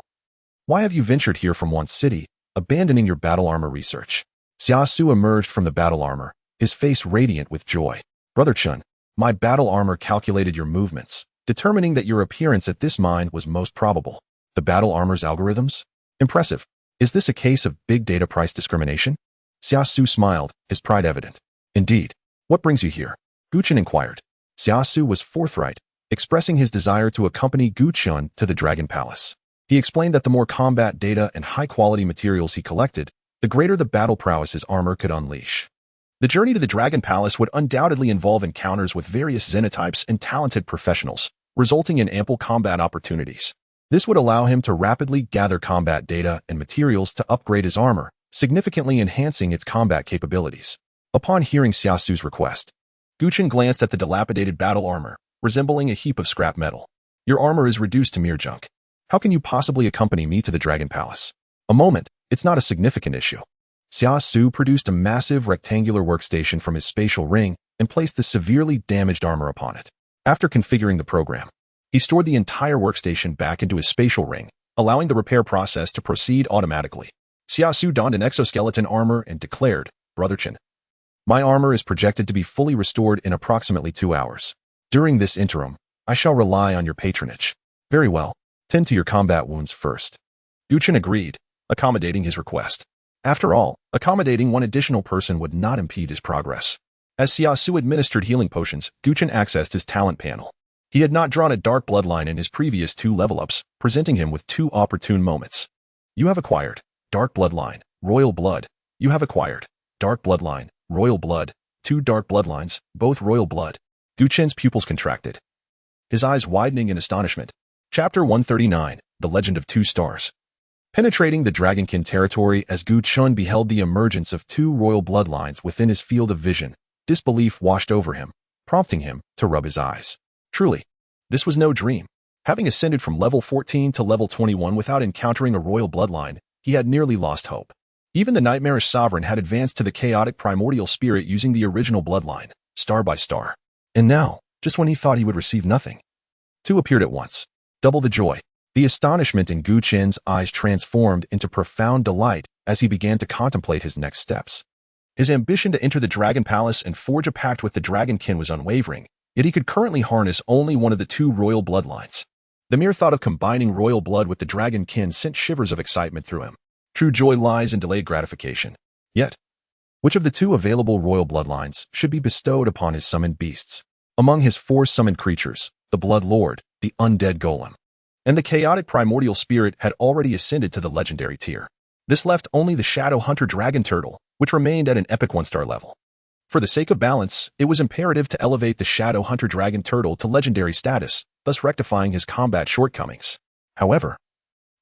why have you ventured here from one city, abandoning your battle armor research? Xiaosu emerged from the battle armor, his face radiant with joy. Brother Chen, my battle armor calculated your movements, determining that your appearance at this mine was most probable. The battle armor's algorithms? Impressive. Is this a case of big data price discrimination? Xiaosu smiled, his pride evident. Indeed. What brings you here? Chen inquired. Xiaosu was forthright, expressing his desire to accompany Chen to the Dragon Palace. He explained that the more combat data and high-quality materials he collected, the greater the battle prowess his armor could unleash. The journey to the Dragon Palace would undoubtedly involve encounters with various xenotypes and talented professionals, resulting in ample combat opportunities. This would allow him to rapidly gather combat data and materials to upgrade his armor, significantly enhancing its combat capabilities. Upon hearing Xiaosu's request, Chen glanced at the dilapidated battle armor, resembling a heap of scrap metal. Your armor is reduced to mere junk. How can you possibly accompany me to the Dragon Palace? A moment, it's not a significant issue. Xiaosu produced a massive rectangular workstation from his spatial ring and placed the severely damaged armor upon it. After configuring the program, he stored the entire workstation back into his spatial ring, allowing the repair process to proceed automatically. Xiaosu donned an exoskeleton armor and declared, Brother Chen, my armor is projected to be fully restored in approximately 2 hours. During this interim, I shall rely on your patronage. Very well. Tend to your combat wounds first. Chen agreed, accommodating his request. After all, accommodating one additional person would not impede his progress. As Xiaosu administered healing potions, Chen accessed his talent panel. He had not drawn a dark bloodline in his previous 2 level-ups, presenting him with 2 opportune moments. You have acquired dark bloodline, royal blood. You have acquired dark bloodline, royal blood. 2 dark bloodlines, both royal blood. Chen's pupils contracted, his eyes widening in astonishment. Chapter 139, The Legend of 2 Stars. Penetrating the Dragonkin territory as Chen beheld the emergence of 2 royal bloodlines within his field of vision, disbelief washed over him, prompting him to rub his eyes. Truly, this was no dream. Having ascended from level 14 to level 21 without encountering a royal bloodline, he had nearly lost hope. Even the nightmarish sovereign had advanced to the chaotic primordial spirit using the original bloodline, star by star. And now, just when he thought he would receive nothing, 2 appeared at once. Double the joy. The astonishment in Chen's eyes transformed into profound delight as he began to contemplate his next steps. His ambition to enter the Dragon Palace and forge a pact with the Dragonkin was unwavering, yet he could currently harness only one of the 2 royal bloodlines. The mere thought of combining royal blood with the Dragonkin sent shivers of excitement through him. True joy lies in delayed gratification. Yet, which of the 2 available royal bloodlines should be bestowed upon his summoned beasts? Among his 4 summoned creatures, the Blood Lord, the undead golem, and the chaotic primordial spirit had already ascended to the legendary tier. This left only the Shadow Hunter Dragon Turtle, which remained at an epic 1-star level. For the sake of balance, it was imperative to elevate the Shadow Hunter Dragon Turtle to legendary status, thus rectifying his combat shortcomings. However,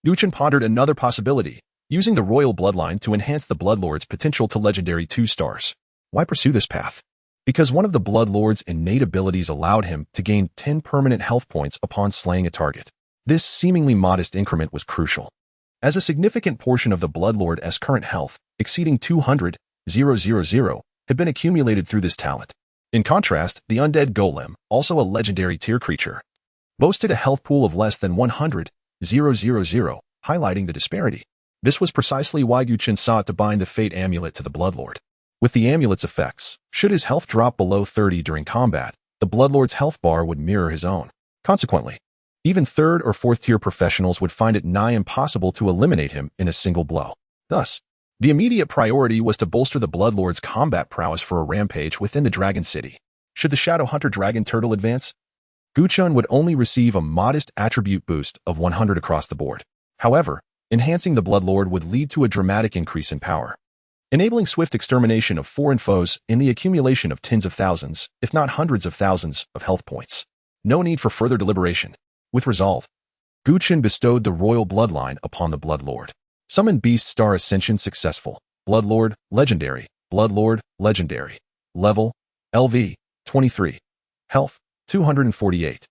Chen pondered another possibility, using the royal bloodline to enhance the Bloodlord's potential to legendary 2 stars. Why pursue this path? Because one of the Bloodlord's innate abilities allowed him to gain 10 permanent health points upon slaying a target. This seemingly modest increment was crucial, as a significant portion of the Bloodlord's current health, exceeding 200,000, had been accumulated through this talent. In contrast, the undead golem, also a legendary tier creature, boasted a health pool of less than 100,000, highlighting the disparity. This was precisely why Chen sought to bind the fate amulet to the Bloodlord. With the amulet's effects, should his health drop below 30 during combat, the Bloodlord's health bar would mirror his own. Consequently, even third or fourth tier professionals would find it nigh impossible to eliminate him in a single blow. Thus, the immediate priority was to bolster the Bloodlord's combat prowess for a rampage within the Dragon City. Should the Shadow Hunter Dragon Turtle advance, Chen would only receive a modest attribute boost of 100 across the board. However, enhancing the Bloodlord would lead to a dramatic increase in power, enabling swift extermination of foreign foes in the accumulation of tens of thousands, if not hundreds of thousands, of health points. No need for further deliberation. With resolve, Chen bestowed the royal bloodline upon the Bloodlord. Summon Beast Star Ascension successful. Bloodlord, Legendary. Bloodlord, Legendary. Level, LV, 23. Health, 248.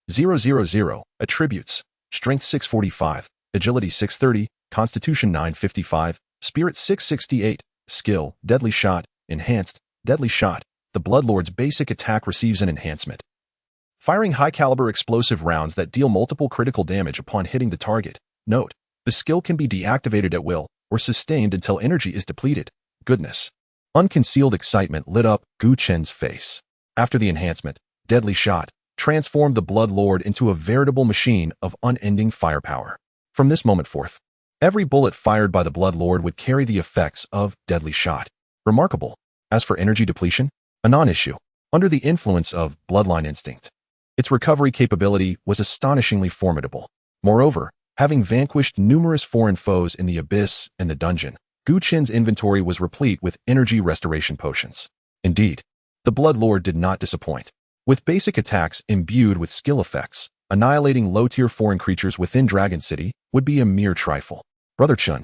000. Attributes, Strength 645. Agility 630, Constitution 955, Spirit 668, Skill, Deadly Shot, Enhanced, Deadly Shot. The Bloodlord's basic attack receives an enhancement, firing high-caliber explosive rounds that deal multiple critical damage upon hitting the target. Note, the skill can be deactivated at will or sustained until energy is depleted. Goodness. Unconcealed excitement lit up Chen's face. After the enhancement, Deadly Shot transformed the Bloodlord into a veritable machine of unending firepower. From this moment forth, every bullet fired by the Bloodlord would carry the effects of Deadly Shot. Remarkable. As for energy depletion, a non-issue. Under the influence of Bloodline Instinct, its recovery capability was astonishingly formidable. Moreover, having vanquished numerous foreign foes in the Abyss and the dungeon, Chen's inventory was replete with energy restoration potions. Indeed, the Bloodlord did not disappoint. With basic attacks imbued with skill effects, annihilating low-tier foreign creatures within Dragon City would be a mere trifle. Brother Chen,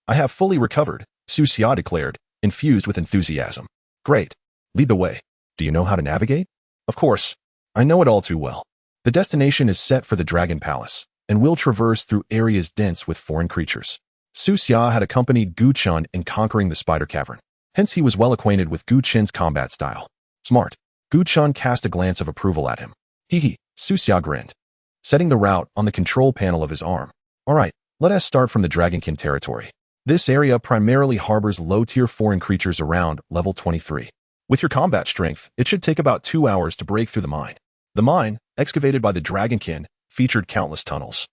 I have fully recovered, Su Xia declared, infused with enthusiasm. Great. Lead the way. Do you know how to navigate? Of course. I know it all too well. The destination is set for the Dragon Palace, and will traverse through areas dense with foreign creatures. Su Xia had accompanied Chen in conquering the Spider Cavern. Hence he was well acquainted with Chen's combat style. Smart. Chen cast a glance of approval at him. Hee. Su Xia grinned, setting the route on the control panel of his arm. Alright, let us start from the Dragonkin territory. This area primarily harbors low-tier foreign creatures around level 23. With your combat strength, it should take about 2 hours to break through the mine. The mine, excavated by the Dragonkin, featured countless tunnels,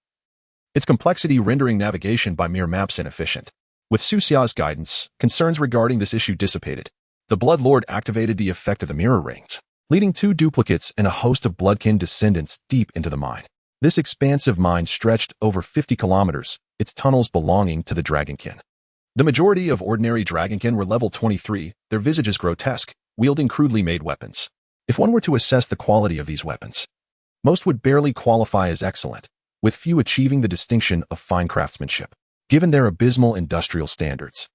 its complexity rendering navigation by mere maps inefficient. With Su Xia's guidance, concerns regarding this issue dissipated. The Bloodlord activated the effect of the mirror rings, leading 2 duplicates and a host of Bloodkin descendants deep into the mine. This expansive mine stretched over 50 kilometers, its tunnels belonging to the Dragonkin. The majority of ordinary Dragonkin were level 23, their visages grotesque, wielding crudely made weapons. If one were to assess the quality of these weapons, most would barely qualify as excellent, with few achieving the distinction of fine craftsmanship, given their abysmal industrial standards.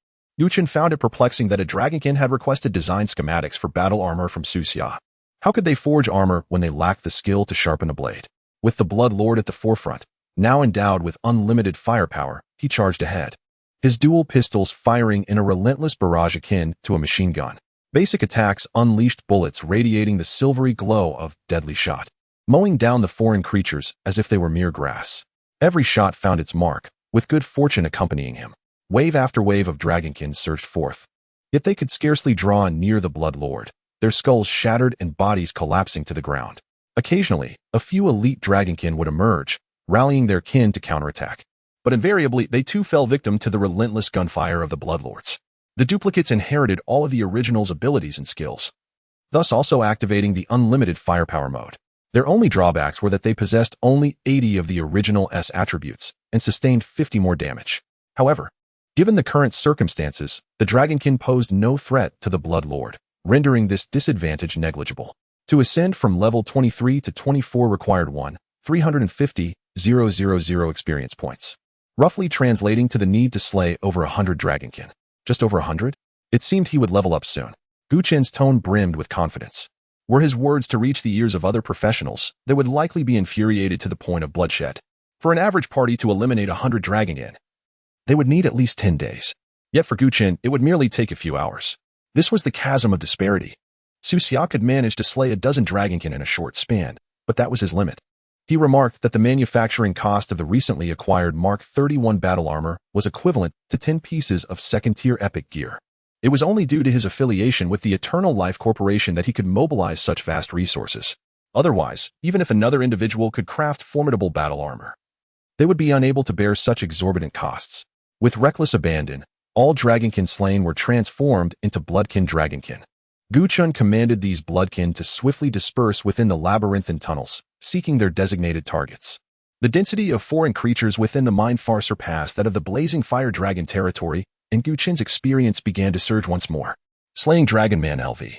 Chen found it perplexing that a Dragonkin had requested design schematics for battle armor from Su Xia. How could they forge armor when they lacked the skill to sharpen a blade? With the Bloodlord at the forefront, now endowed with unlimited firepower, he charged ahead, his dual pistols firing in a relentless barrage akin to a machine gun. Basic attacks unleashed bullets radiating the silvery glow of Deadly Shot, mowing down the foreign creatures as if they were mere grass. Every shot found its mark, with good fortune accompanying him. Wave after wave of Dragonkin surged forth, yet they could scarcely draw near the Bloodlord, their skulls shattered and bodies collapsing to the ground. Occasionally, a few elite Dragonkin would emerge, rallying their kin to counterattack. But invariably, they too fell victim to the relentless gunfire of the Bloodlords. The duplicates inherited all of the original's abilities and skills, thus also activating the unlimited firepower mode. Their only drawbacks were that they possessed only 80 of the original S attributes and sustained 50 more damage. However, given the current circumstances, the Dragonkin posed no threat to the Bloodlord, rendering this disadvantage negligible. To ascend from level 23 to 24 required 350,000 experience points, roughly translating to the need to slay over 100 Dragonkin. Just over 100? It seemed he would level up soon. Chen's tone brimmed with confidence. Were his words to reach the ears of other professionals, they would likely be infuriated to the point of bloodshed. For an average party to eliminate 100 Dragonkin, they would need at least 10 days. Yet for Chen, it would merely take a few hours. This was the chasm of disparity. Su Xia could manage to slay a dozen Dragonkin in a short span, but that was his limit. He remarked that the manufacturing cost of the recently acquired Mark 31 battle armor was equivalent to 10 pieces of second-tier epic gear. It was only due to his affiliation with the Eternal Life Corporation that he could mobilize such vast resources. Otherwise, even if another individual could craft formidable battle armor, they would be unable to bear such exorbitant costs. With reckless abandon, all Dragonkin slain were transformed into Bloodkin Dragonkin. Chen commanded these Bloodkin to swiftly disperse within the labyrinthine tunnels, seeking their designated targets. The density of foreign creatures within the mine far surpassed that of the blazing fire dragon territory, and Chen's experience began to surge once more. Slaying Dragonman LV.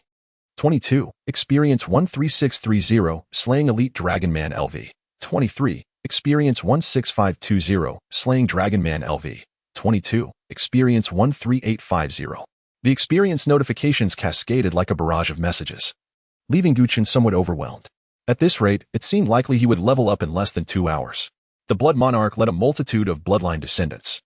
22. Experience 13630, Slaying Elite Dragonman LV. 23. Experience 16520, Slaying Dragonman LV. 22. Experience 13850. The experience notifications cascaded like a barrage of messages, leaving Chen somewhat overwhelmed. At this rate, it seemed likely he would level up in less than 2 hours. The Blood Monarch led a multitude of bloodline descendants,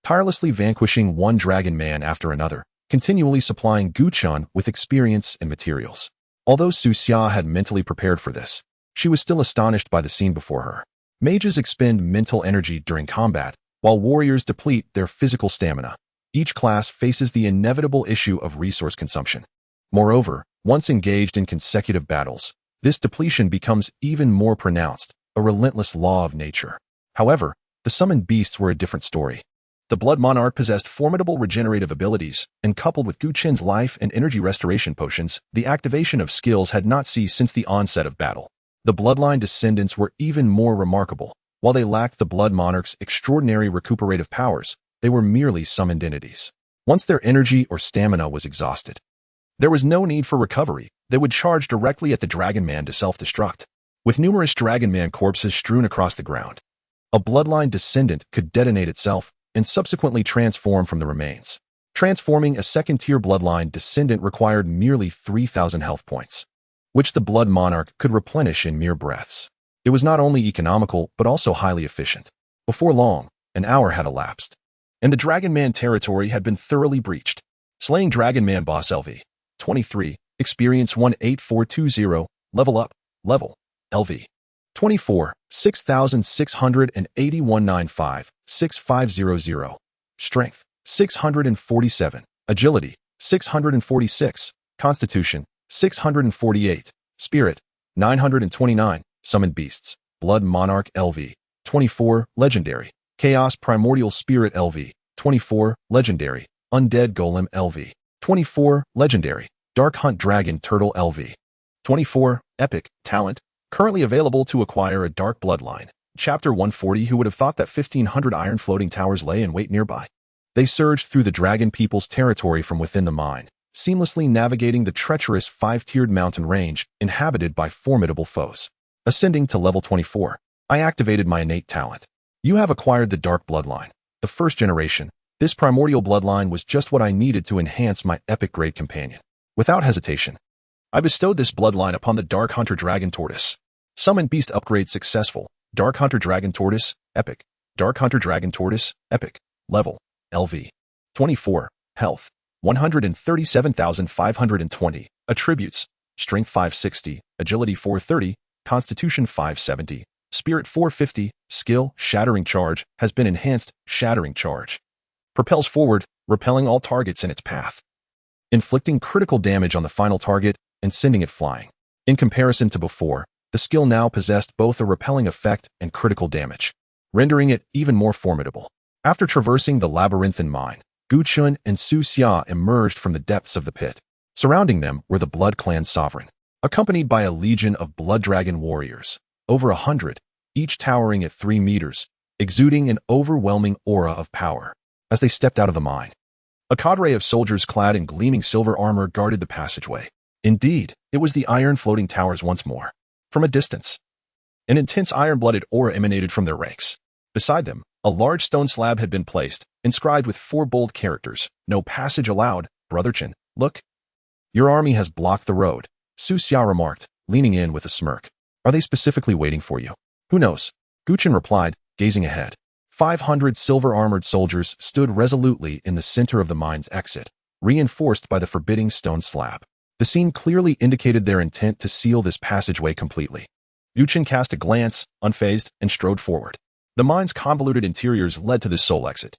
tirelessly vanquishing one dragon man after another, continually supplying Chen with experience and materials. Although Su Xia had mentally prepared for this, she was still astonished by the scene before her. Mages expend mental energy during combat, while warriors deplete their physical stamina. Each class faces the inevitable issue of resource consumption. Moreover, once engaged in consecutive battles, this depletion becomes even more pronounced, a relentless law of nature. However, the summoned beasts were a different story. The Blood Monarch possessed formidable regenerative abilities, and coupled with Chen's life and energy restoration potions, the activation of skills had not ceased since the onset of battle. The bloodline descendants were even more remarkable. While they lacked the Blood Monarch's extraordinary recuperative powers, they were merely summoned entities. Once their energy or stamina was exhausted, there was no need for recovery. They would charge directly at the Dragon Man to self-destruct. With numerous Dragon Man corpses strewn across the ground, a bloodline descendant could detonate itself and subsequently transform from the remains. Transforming a second-tier bloodline descendant required merely 3,000 health points, which the Blood Monarch could replenish in mere breaths. It was not only economical, but also highly efficient. Before long, an hour had elapsed, and the Dragon Man territory had been thoroughly breached. Slaying Dragon Man Boss LV. 23. Experience 18420, Level Up, Level, LV. 24. 668195, 6500. Strength, 647. Agility, 646. Constitution, 648. Spirit, 929. Summoned Beasts, Blood Monarch LV. 24. Legendary. Chaos Primordial Spirit LV. 24. Legendary. Undead Golem LV. 24. Legendary. Dark Hunt Dragon Turtle LV. 24. Epic. Talent. Currently available to acquire a Dark Bloodline. Chapter 140. Who would have thought that 1,500 iron floating towers lay in wait nearby? They surged through the Dragon People's territory from within the mine, seamlessly navigating the treacherous 5-tiered mountain range inhabited by formidable foes. Ascending to level 24. I activated my innate talent. You have acquired the Dark Bloodline, the first generation. This primordial bloodline was just what I needed to enhance my epic grade companion. Without hesitation, I bestowed this bloodline upon the Dark Hunter Dragon Tortoise. Summoned Beast upgrade successful. Dark Hunter Dragon Tortoise, Epic. Dark Hunter Dragon Tortoise, Epic. Level, LV. 24. Health, 137,520. Attributes, Strength 560, Agility 430, Constitution 570, Spirit 450, Skill, Shattering Charge, has been enhanced. Shattering Charge propels forward, repelling all targets in its path, inflicting critical damage on the final target and sending it flying. In comparison to before, the skill now possessed both a repelling effect and critical damage, rendering it even more formidable. After traversing the labyrinthine mine, Chen and Su Xia emerged from the depths of the pit. Surrounding them were the Blood Clan Sovereign, accompanied by a legion of Blood Dragon warriors, over 100, each towering at 3 meters, exuding an overwhelming aura of power. As they stepped out of the mine, a cadre of soldiers clad in gleaming silver armor guarded the passageway. Indeed, it was the iron floating towers once more. From a distance, an intense iron-blooded aura emanated from their ranks. Beside them, a large stone slab had been placed, inscribed with 4 bold characters. No passage allowed. Brother Chen, look. Your army has blocked the road, Su Xia remarked, leaning in with a smirk. Are they specifically waiting for you? Who knows? Chen replied, gazing ahead. 500 silver-armored soldiers stood resolutely in the center of the mine's exit, reinforced by the forbidding stone slab. The scene clearly indicated their intent to seal this passageway completely. Gu Chen cast a glance, unfazed, and strode forward. The mine's convoluted interiors led to this sole exit.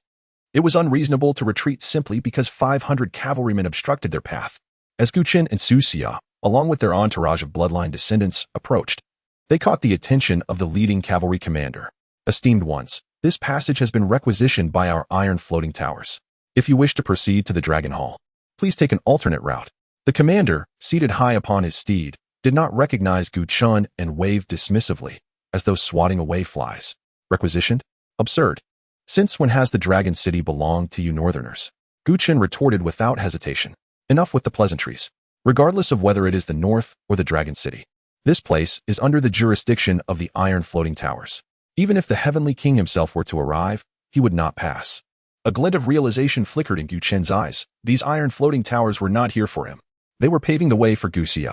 It was unreasonable to retreat simply because 500 cavalrymen obstructed their path. As Gu Chen and Su Xia, along with their entourage of bloodline descendants, approached, they caught the attention of the leading cavalry commander. Esteemed ones, this passage has been requisitioned by our iron floating towers. If you wish to proceed to the Dragon Hall, please take an alternate route. The commander, seated high upon his steed, did not recognize Gu Chen and waved dismissively, as though swatting away flies. Requisitioned? Absurd. Since when has the Dragon City belonged to you northerners? Gu Chen retorted without hesitation. Enough with the pleasantries. Regardless of whether it is the North or the Dragon City, this place is under the jurisdiction of the iron floating towers. Even if the Heavenly King himself were to arrive, he would not pass. A glint of realization flickered in Gu Chen's eyes. These iron floating towers were not here for him. They were paving the way for Gu Xi,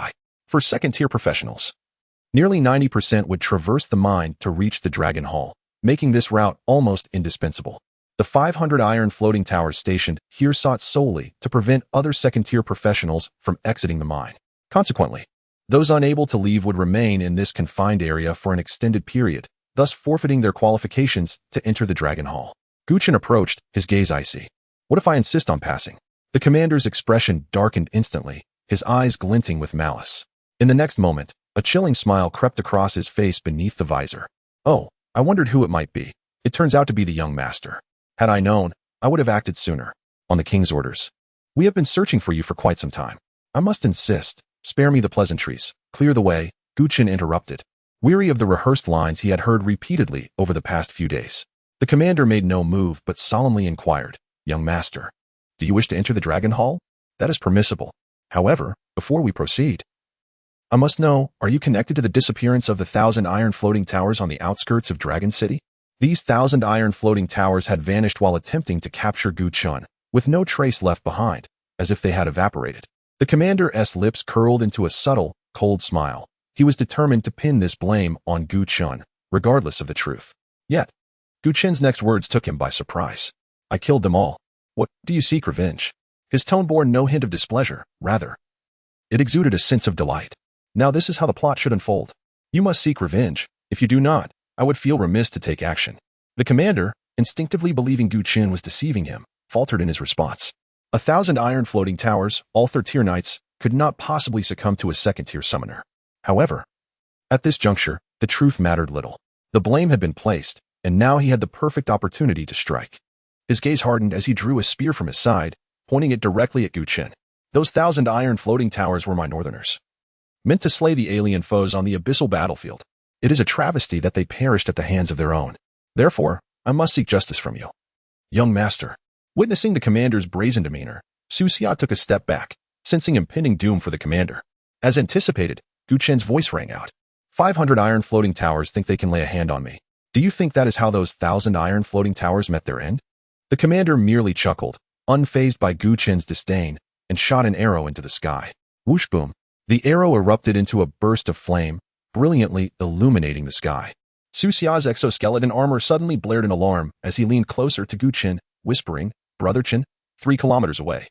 for second-tier professionals. Nearly 90% would traverse the mine to reach the Dragon Hall, making this route almost indispensable. The 500 iron floating towers stationed here sought solely to prevent other second-tier professionals from exiting the mine. Consequently, those unable to leave would remain in this confined area for an extended period, thus forfeiting their qualifications to enter the Dragon Hall. Gu Chen approached, his gaze icy. What if I insist on passing? The commander's expression darkened instantly, his eyes glinting with malice. In the next moment, a chilling smile crept across his face beneath the visor. Oh, I wondered who it might be. It turns out to be the young master. Had I known, I would have acted sooner. On the king's orders. We have been searching for you for quite some time. I must insist. Spare me the pleasantries. Clear the way, Gu Chen interrupted. Weary of the rehearsed lines he had heard repeatedly over the past few days. The commander made no move but solemnly inquired, Young master, do you wish to enter the Dragon Hall? That is permissible. However, before we proceed, I must know, are you connected to the disappearance of the 1,000 iron floating towers on the outskirts of Dragon City? These 1,000 iron floating towers had vanished while attempting to capture Gu Chen, with no trace left behind, as if they had evaporated. The commander's lips curled into a subtle, cold smile. He was determined to pin this blame on Gu Chen, regardless of the truth. Yet, Gu Chen's next words took him by surprise. I killed them all. What, do you seek revenge? His tone bore no hint of displeasure, rather. It exuded a sense of delight. Now this is how the plot should unfold. You must seek revenge. If you do not, I would feel remiss to take action. The commander, instinctively believing Gu Chen was deceiving him, faltered in his response. 1,000 iron floating towers, all third-tier knights, could not possibly succumb to a second-tier summoner. However, at this juncture, the truth mattered little. The blame had been placed, and now he had the perfect opportunity to strike. His gaze hardened as he drew a spear from his side, pointing it directly at Gu Chen. Those 1,000 iron floating towers were my northerners, meant to slay the alien foes on the abyssal battlefield. It is a travesty that they perished at the hands of their own. Therefore, I must seek justice from you. Young master. Witnessing the commander's brazen demeanor, Su Xia took a step back, sensing impending doom for the commander. As anticipated, Gu Chen's voice rang out. 500 iron floating towers think they can lay a hand on me. Do you think that is how those 1,000 iron floating towers met their end? The commander merely chuckled, unfazed by Gu Chen's disdain, and shot an arrow into the sky. Whoosh boom. The arrow erupted into a burst of flame, brilliantly illuminating the sky. Su Xia's exoskeleton armor suddenly blared in alarm as he leaned closer to Gu Chen, whispering, Brother Chen, 3 kilometers away.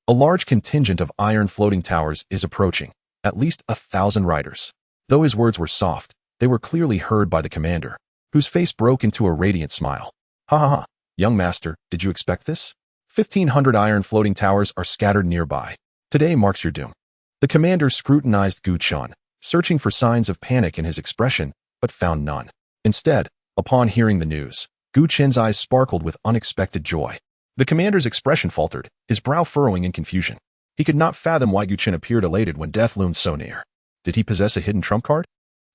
A large contingent of iron floating towers is approaching, at least 1,000 riders. Though his words were soft, they were clearly heard by the commander, whose face broke into a radiant smile. Ha ha ha, young master, did you expect this? 1,500 iron floating towers are scattered nearby. Today marks your doom. The commander scrutinized Gu Chen, searching for signs of panic in his expression, but found none. Instead, upon hearing the news, Gu Chen's eyes sparkled with unexpected joy. The commander's expression faltered, his brow furrowing in confusion. He could not fathom why Gu Chen appeared elated when death loomed so near. Did he possess a hidden trump card?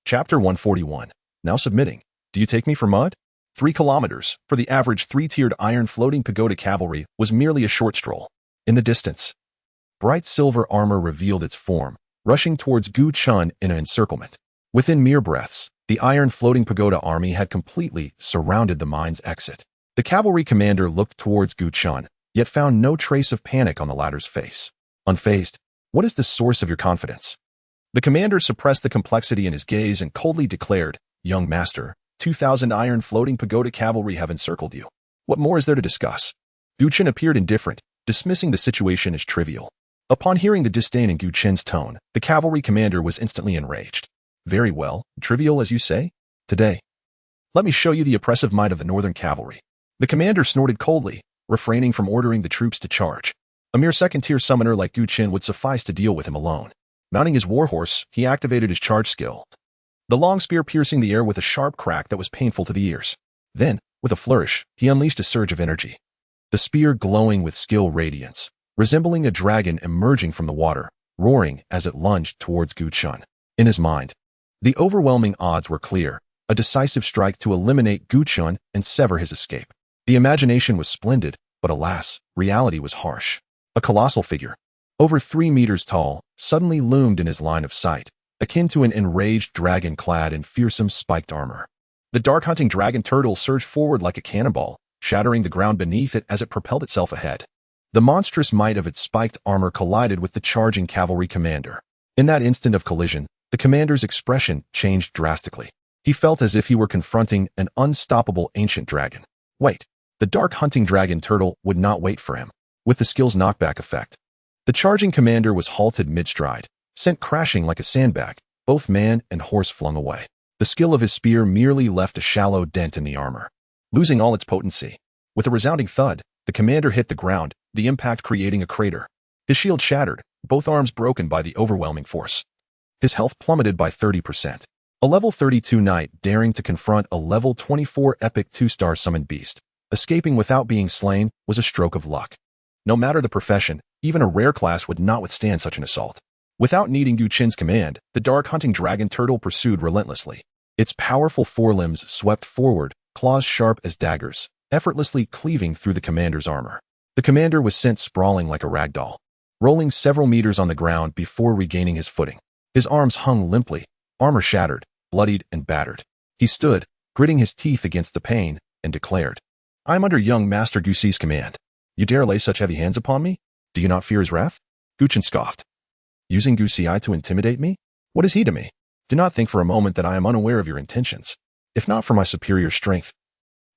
Chapter 141. Now submitting. Do you take me for mud? 3 kilometers, for the average 3-tiered iron floating pagoda cavalry, was merely a short stroll. In the distance, bright silver armor revealed its form, rushing towards Gu Chen in an encirclement. Within mere breaths, the iron floating pagoda army had completely surrounded the mine's exit. The cavalry commander looked towards Gu Chen, yet found no trace of panic on the latter's face. Unfazed, what is the source of your confidence? The commander suppressed the complexity in his gaze and coldly declared, Young master, 2,000 iron floating pagoda cavalry have encircled you. What more is there to discuss? Gu Chen appeared indifferent, dismissing the situation as trivial. Upon hearing the disdain in Gu Chen's tone, the cavalry commander was instantly enraged. Very well, trivial as you say. Today, let me show you the oppressive might of the Northern Cavalry. The commander snorted coldly, refraining from ordering the troops to charge. A mere second-tier summoner like Chen would suffice to deal with him alone. Mounting his warhorse, he activated his charge skill, the long spear piercing the air with a sharp crack that was painful to the ears. Then, with a flourish, he unleashed a surge of energy. The spear glowing with skill radiance, resembling a dragon emerging from the water, roaring as it lunged towards Chen. In his mind, the overwhelming odds were clear, a decisive strike to eliminate Chen and sever his escape. The imagination was splendid, but alas, reality was harsh. A colossal figure, over 3 meters tall, suddenly loomed in his line of sight, akin to an enraged dragon clad in fearsome spiked armor. The dark-hunting dragon turtle surged forward like a cannonball, shattering the ground beneath it as it propelled itself ahead. The monstrous might of its spiked armor collided with the charging cavalry commander. In that instant of collision, the commander's expression changed drastically. He felt as if he were confronting an unstoppable ancient dragon. Wait, the dark-hunting dragon turtle would not wait for him. With the skill's knockback effect, the charging commander was halted mid-stride, sent crashing like a sandbag, both man and horse flung away. The skill of his spear merely left a shallow dent in the armor, losing all its potency. With a resounding thud, the commander hit the ground, the impact creating a crater. His shield shattered, both arms broken by the overwhelming force. His health plummeted by 30%. A level 32 knight daring to confront a level 24 epic 2-star summoned beast, escaping without being slain, was a stroke of luck. No matter the profession, even a rare class would not withstand such an assault. Without needing Chen's command, the dark-hunting dragon turtle pursued relentlessly. Its powerful forelimbs swept forward, claws sharp as daggers, effortlessly cleaving through the commander's armor. The commander was sent sprawling like a rag doll, rolling several meters on the ground before regaining his footing. His arms hung limply, armor shattered, bloodied and battered. He stood, gritting his teeth against the pain, and declared, "I am under young Master Guxi's command. You dare lay such heavy hands upon me? Do you not fear his wrath?" Chen scoffed. "Using Guxi to intimidate me? What is he to me? Do not think for a moment that I am unaware of your intentions. If not for my superior strength,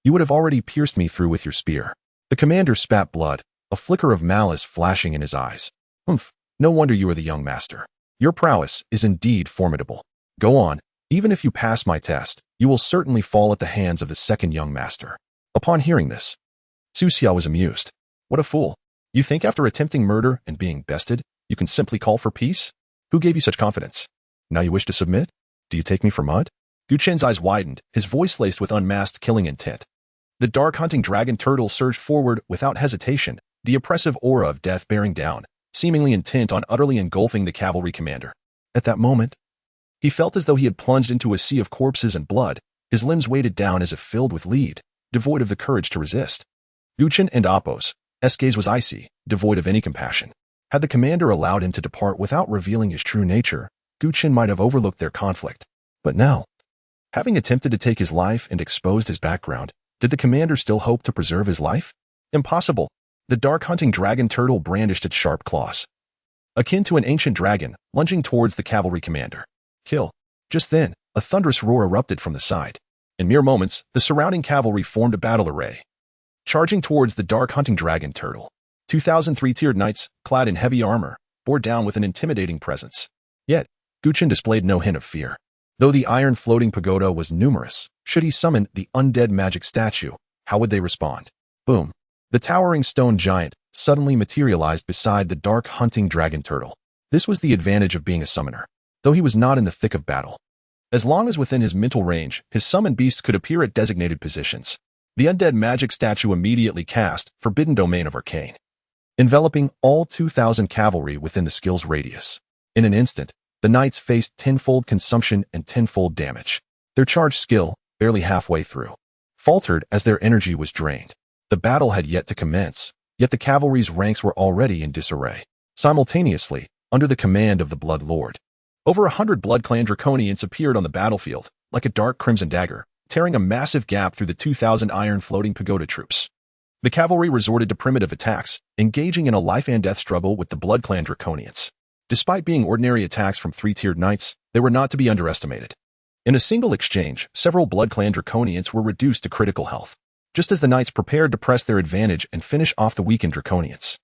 you would have already pierced me through with your spear." The commander spat blood, a flicker of malice flashing in his eyes. "Humph, no wonder you are the young master. Your prowess is indeed formidable. Go on, even if you pass my test, you will certainly fall at the hands of the second young master." Upon hearing this, Xia was amused. What a fool. You think after attempting murder and being bested, you can simply call for peace? Who gave you such confidence? Now you wish to submit? Do you take me for mud? Chen's eyes widened, his voice laced with unmasked killing intent. The dark-hunting dragon turtle surged forward without hesitation, the oppressive aura of death bearing down, seemingly intent on utterly engulfing the cavalry commander. At that moment, he felt as though he had plunged into a sea of corpses and blood, his limbs weighted down as if filled with lead, devoid of the courage to resist. Chen and Apos, gaze was icy, devoid of any compassion. Had the commander allowed him to depart without revealing his true nature, Chen might have overlooked their conflict. But now, having attempted to take his life and exposed his background, did the commander still hope to preserve his life? Impossible. The dark-hunting dragon turtle brandished its sharp claws, akin to an ancient dragon, lunging towards the cavalry commander. Kill. Just then, a thunderous roar erupted from the side. In mere moments, the surrounding cavalry formed a battle array, charging towards the dark-hunting dragon turtle. 2,000 three-tiered knights, clad in heavy armor, bore down with an intimidating presence. Yet, Chen displayed no hint of fear. Though the iron floating pagoda was numerous, should he summon the undead magic statue, how would they respond? Boom. The towering stone giant suddenly materialized beside the dark-hunting dragon turtle. This was the advantage of being a summoner, though he was not in the thick of battle. As long as within his mental range, his summoned beast could appear at designated positions. The undead magic statue immediately cast Forbidden Domain of Arcane, enveloping all 2,000 cavalry within the skill's radius. In an instant, the knights faced tenfold consumption and tenfold damage. Their charge skill, barely halfway through, faltered as their energy was drained. The battle had yet to commence, yet the cavalry's ranks were already in disarray. Simultaneously, under the command of the Blood Lord, over 100 Blood Clan Draconians appeared on the battlefield, like a dark crimson dagger, tearing a massive gap through the 2,000 iron floating pagoda troops. The cavalry resorted to primitive attacks, engaging in a life-and-death struggle with the Blood Clan Draconians. Despite being ordinary attacks from three-tiered knights, they were not to be underestimated. In a single exchange, several Blood Clan Draconians were reduced to critical health, just as the knights prepared to press their advantage and finish off the weakened Draconians.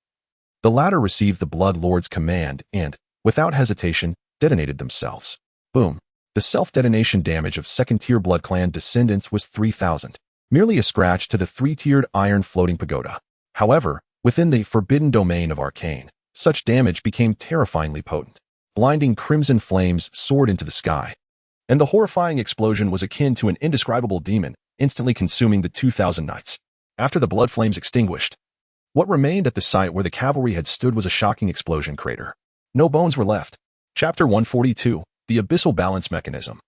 The latter received the Blood Lord's command and, without hesitation, detonated themselves. Boom. The self-detonation damage of second-tier Blood Clan descendants was 3,000, merely a scratch to the three-tiered iron floating pagoda. However, within the forbidden domain of arcane, such damage became terrifyingly potent. Blinding crimson flames soared into the sky, and the horrifying explosion was akin to an indescribable demon, instantly consuming the 2,000 knights. After the blood flames extinguished, what remained at the site where the cavalry had stood was a shocking explosion crater. No bones were left. Chapter 142, The Abyssal Balance Mechanism.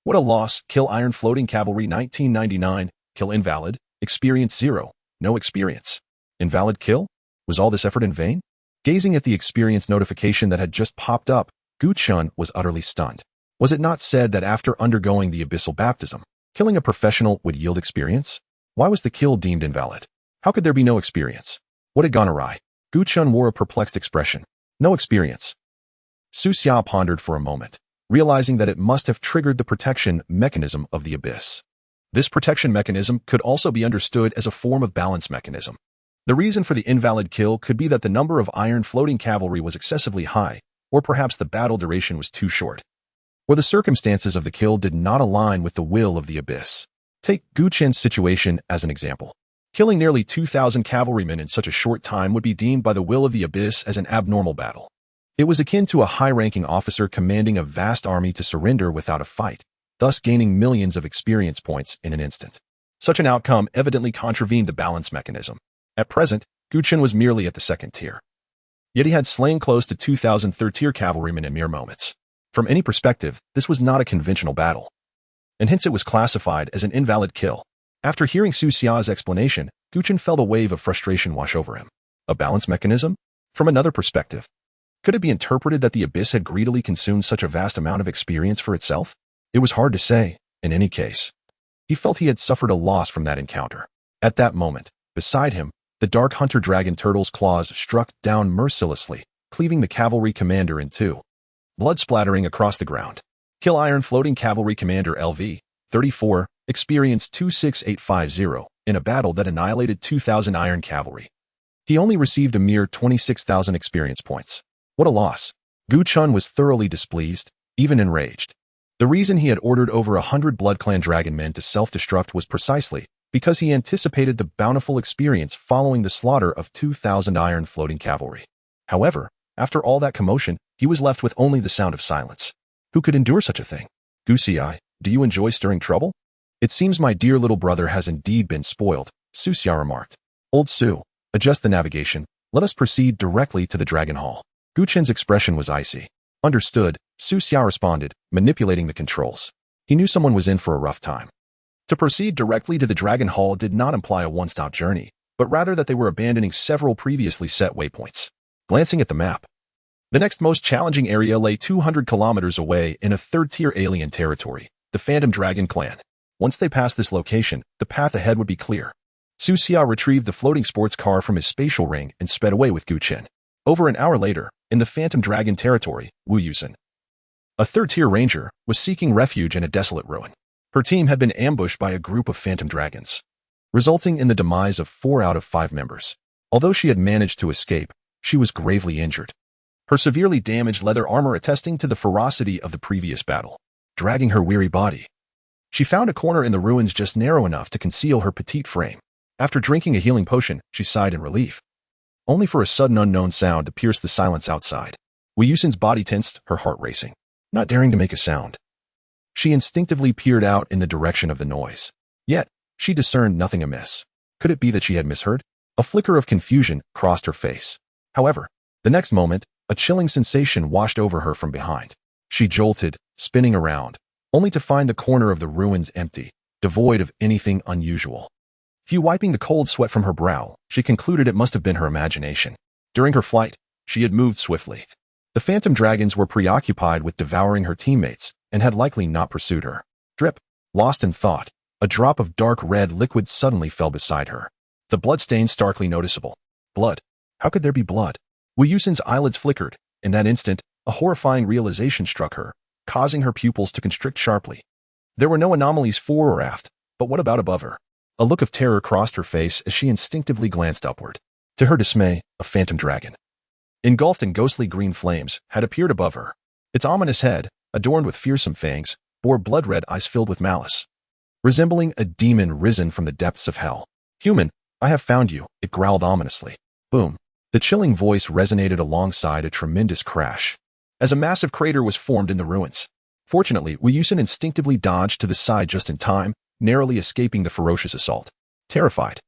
What a loss. Kill Iron Floating Cavalry 1999. Kill invalid. Experience 0. No experience. Invalid kill? Was all this effort in vain? Gazing at the experience notification that had just popped up, Chen was utterly stunned. Was it not said that after undergoing the abyssal baptism, killing a professional would yield experience? Why was the kill deemed invalid? How could there be no experience? What had gone awry? Chen wore a perplexed expression. No experience. Su Xia pondered for a moment, realizing that it must have triggered the protection mechanism of the abyss. This protection mechanism could also be understood as a form of balance mechanism. The reason for the invalid kill could be that the number of iron floating cavalry was excessively high, or perhaps the battle duration was too short, or the circumstances of the kill did not align with the will of the abyss. Take Chen's situation as an example. Killing nearly 2,000 cavalrymen in such a short time would be deemed by the will of the abyss as an abnormal battle. It was akin to a high-ranking officer commanding a vast army to surrender without a fight, thus gaining millions of experience points in an instant. Such an outcome evidently contravened the balance mechanism. At present, Chen was merely at the second tier. Yet he had slain close to 2,000 third-tier cavalrymen in mere moments. From any perspective, this was not a conventional battle, and hence it was classified as an invalid kill. After hearing Su Xia's explanation, Chen felt a wave of frustration wash over him. A balance mechanism? From another perspective, could it be interpreted that the abyss had greedily consumed such a vast amount of experience for itself? It was hard to say, in any case. He felt he had suffered a loss from that encounter. At that moment, beside him, the Dark Hunter Dragon Turtle's claws struck down mercilessly, cleaving the cavalry commander in two. Blood splattering across the ground. Kill Iron Floating Cavalry Commander LV, 34, Experience 26850, in a battle that annihilated 2,000 Iron Cavalry. He only received a mere 26,000 experience points. What a loss. Chen was thoroughly displeased, even enraged. The reason he had ordered over 100 Blood Clan Dragon men to self-destruct was precisely because he anticipated the bountiful experience following the slaughter of 2,000 Iron Floating Cavalry. However, after all that commotion, he was left with only the sound of silence. Who could endure such a thing? Gusiai, do you enjoy stirring trouble? It seems my dear little brother has indeed been spoiled, Su Xia remarked. Old Su, adjust the navigation. Let us proceed directly to the Dragon Hall. Chen's expression was icy. Understood, Su Xia responded, manipulating the controls. He knew someone was in for a rough time. To proceed directly to the Dragon Hall did not imply a one-stop journey, but rather that they were abandoning several previously set waypoints. Glancing at the map, the next most challenging area lay 200 kilometers away in a third-tier alien territory, the Phantom Dragon Clan. Once they passed this location, the path ahead would be clear. Su Xia retrieved the floating sports car from his spatial ring and sped away with Chen. Over an hour later, in the Phantom Dragon territory, Wu Yusen, a third-tier ranger, was seeking refuge in a desolate ruin. Her team had been ambushed by a group of phantom dragons, resulting in the demise of 4 out of 5 members. Although she had managed to escape, she was gravely injured, her severely damaged leather armor attesting to the ferocity of the previous battle. Dragging her weary body, she found a corner in the ruins just narrow enough to conceal her petite frame. After drinking a healing potion, she sighed in relief, only for a sudden unknown sound to pierce the silence outside. Wu Yusen's body tensed, her heart racing. Not daring to make a sound, she instinctively peered out in the direction of the noise. Yet, she discerned nothing amiss. Could it be that she had misheard? A flicker of confusion crossed her face. However, the next moment, a chilling sensation washed over her from behind. She jolted, spinning around, only to find the corner of the ruins empty, devoid of anything unusual. Wiping the cold sweat from her brow, she concluded it must have been her imagination. During her flight, she had moved swiftly. The phantom dragons were preoccupied with devouring her teammates and had likely not pursued her. Drip. Lost in thought, a drop of dark red liquid suddenly fell beside her. The bloodstain starkly noticeable. Blood. How could there be blood? Wu Yusen's eyelids flickered. In that instant, a horrifying realization struck her, causing her pupils to constrict sharply. There were no anomalies fore or aft, but what about above her? A look of terror crossed her face as she instinctively glanced upward. To her dismay, a phantom dragon, engulfed in ghostly green flames, had appeared above her. Its ominous head, adorned with fearsome fangs, bore blood-red eyes filled with malice, resembling a demon risen from the depths of hell. "Human, I have found you," it growled ominously. Boom. The chilling voice resonated alongside a tremendous crash, as a massive crater was formed in the ruins. Fortunately, Wu Yusen instinctively dodged to the side just in time, narrowly escaping the ferocious assault. Terrified,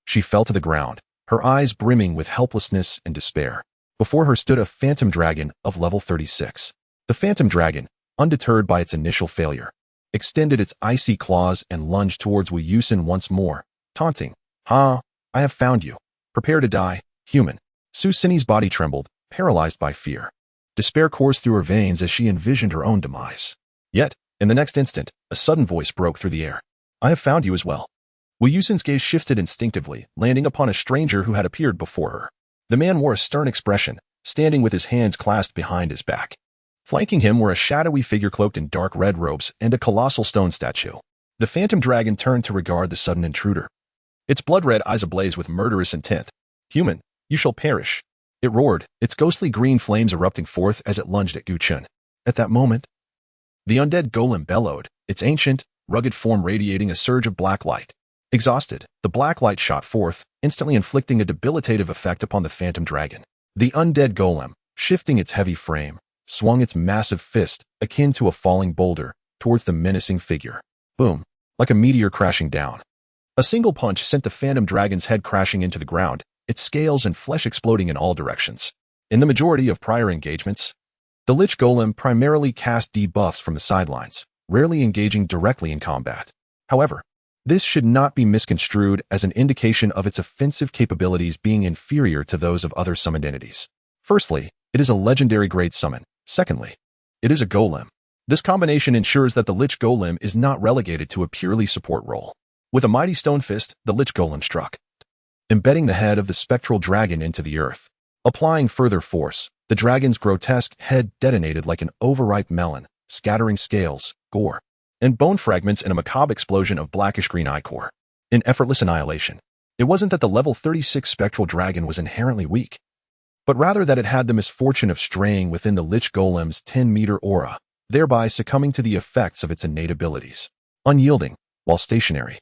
she fell to the ground, her eyes brimming with helplessness and despair. Before her stood a phantom dragon of level 36. The phantom dragon, undeterred by its initial failure, extended its icy claws and lunged towards Wu Yusen once more, taunting. "Ha, I have found you. Prepare to die, human." Su Xinyi's body trembled, paralyzed by fear. Despair coursed through her veins as she envisioned her own demise. Yet, in the next instant, a sudden voice broke through the air. "I have found you as well." Wu Yusen's gaze shifted instinctively, landing upon a stranger who had appeared before her. The man wore a stern expression, standing with his hands clasped behind his back. Flanking him were a shadowy figure cloaked in dark red robes and a colossal stone statue. The phantom dragon turned to regard the sudden intruder, its blood-red eyes ablaze with murderous intent. "Human, you shall perish." It roared, its ghostly green flames erupting forth as it lunged at Gu Chen. At that moment, the undead golem bellowed, its ancient, rugged form radiating a surge of black light. Exhausted, the black light shot forth, instantly inflicting a debilitative effect upon the phantom dragon. The undead golem, shifting its heavy frame, swung its massive fist, akin to a falling boulder, towards the menacing figure. Boom, like a meteor crashing down. A single punch sent the phantom dragon's head crashing into the ground, its scales and flesh exploding in all directions. In the majority of prior engagements, the Lich Golem primarily cast debuffs from the sidelines, rarely engaging directly in combat. However, this should not be misconstrued as an indication of its offensive capabilities being inferior to those of other summoned entities. Firstly, it is a legendary grade summon. Secondly, it is a golem. This combination ensures that the Lich Golem is not relegated to a purely support role. With a mighty stone fist, the Lich Golem struck, embedding the head of the spectral dragon into the earth. Applying further force, the dragon's grotesque head detonated like an overripe melon, scattering scales, gore, and bone fragments in a macabre explosion of blackish-green ichor. In effortless annihilation. It wasn't that the level 36 spectral dragon was inherently weak, but rather that it had the misfortune of straying within the Lich Golem's 10-meter aura, thereby succumbing to the effects of its innate abilities. Unyielding, while stationary,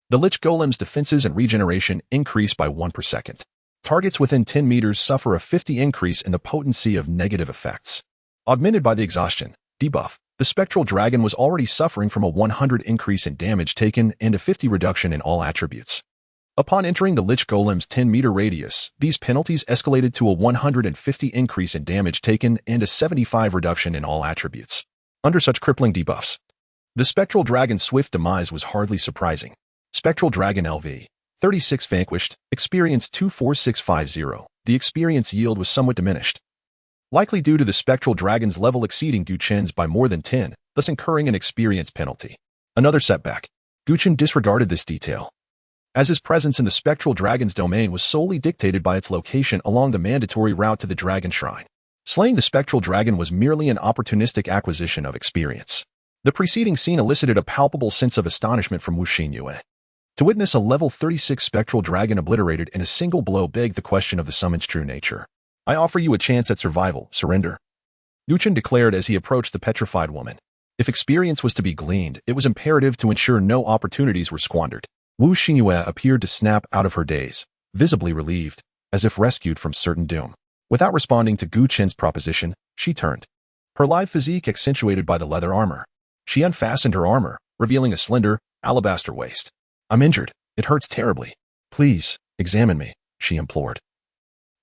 the Lich Golem's defenses and regeneration increase by 1 per second. Targets within 10 meters suffer a 50 increase in the potency of negative effects. Augmented by the exhaustion debuff, the spectral dragon was already suffering from a 100 increase in damage taken and a 50 reduction in all attributes. Upon entering the Lich Golem's 10-meter radius, these penalties escalated to a 150 increase in damage taken and a 75 reduction in all attributes. Under such crippling debuffs, the spectral dragon's swift demise was hardly surprising. Spectral Dragon LV 36 vanquished, experience 24650. The experience yield was somewhat diminished, likely due to the spectral dragon's level exceeding Gu Chen's by more than 10, thus incurring an experience penalty. Another setback. Gu Chen disregarded this detail, as his presence in the spectral dragon's domain was solely dictated by its location along the mandatory route to the dragon shrine. Slaying the spectral dragon was merely an opportunistic acquisition of experience. The preceding scene elicited a palpable sense of astonishment from Wu Xinyue. To witness a level 36 spectral dragon obliterated in a single blow begged the question of the summon's true nature. "I offer you a chance at survival, surrender," Gu Chen declared as he approached the petrified woman. If experience was to be gleaned, it was imperative to ensure no opportunities were squandered. Wu Xinyue appeared to snap out of her daze, visibly relieved, as if rescued from certain doom. Without responding to Gu Chen's proposition, she turned, her lithe physique accentuated by the leather armor. She unfastened her armor, revealing a slender, alabaster waist. "I'm injured. It hurts terribly. Please, examine me," she implored.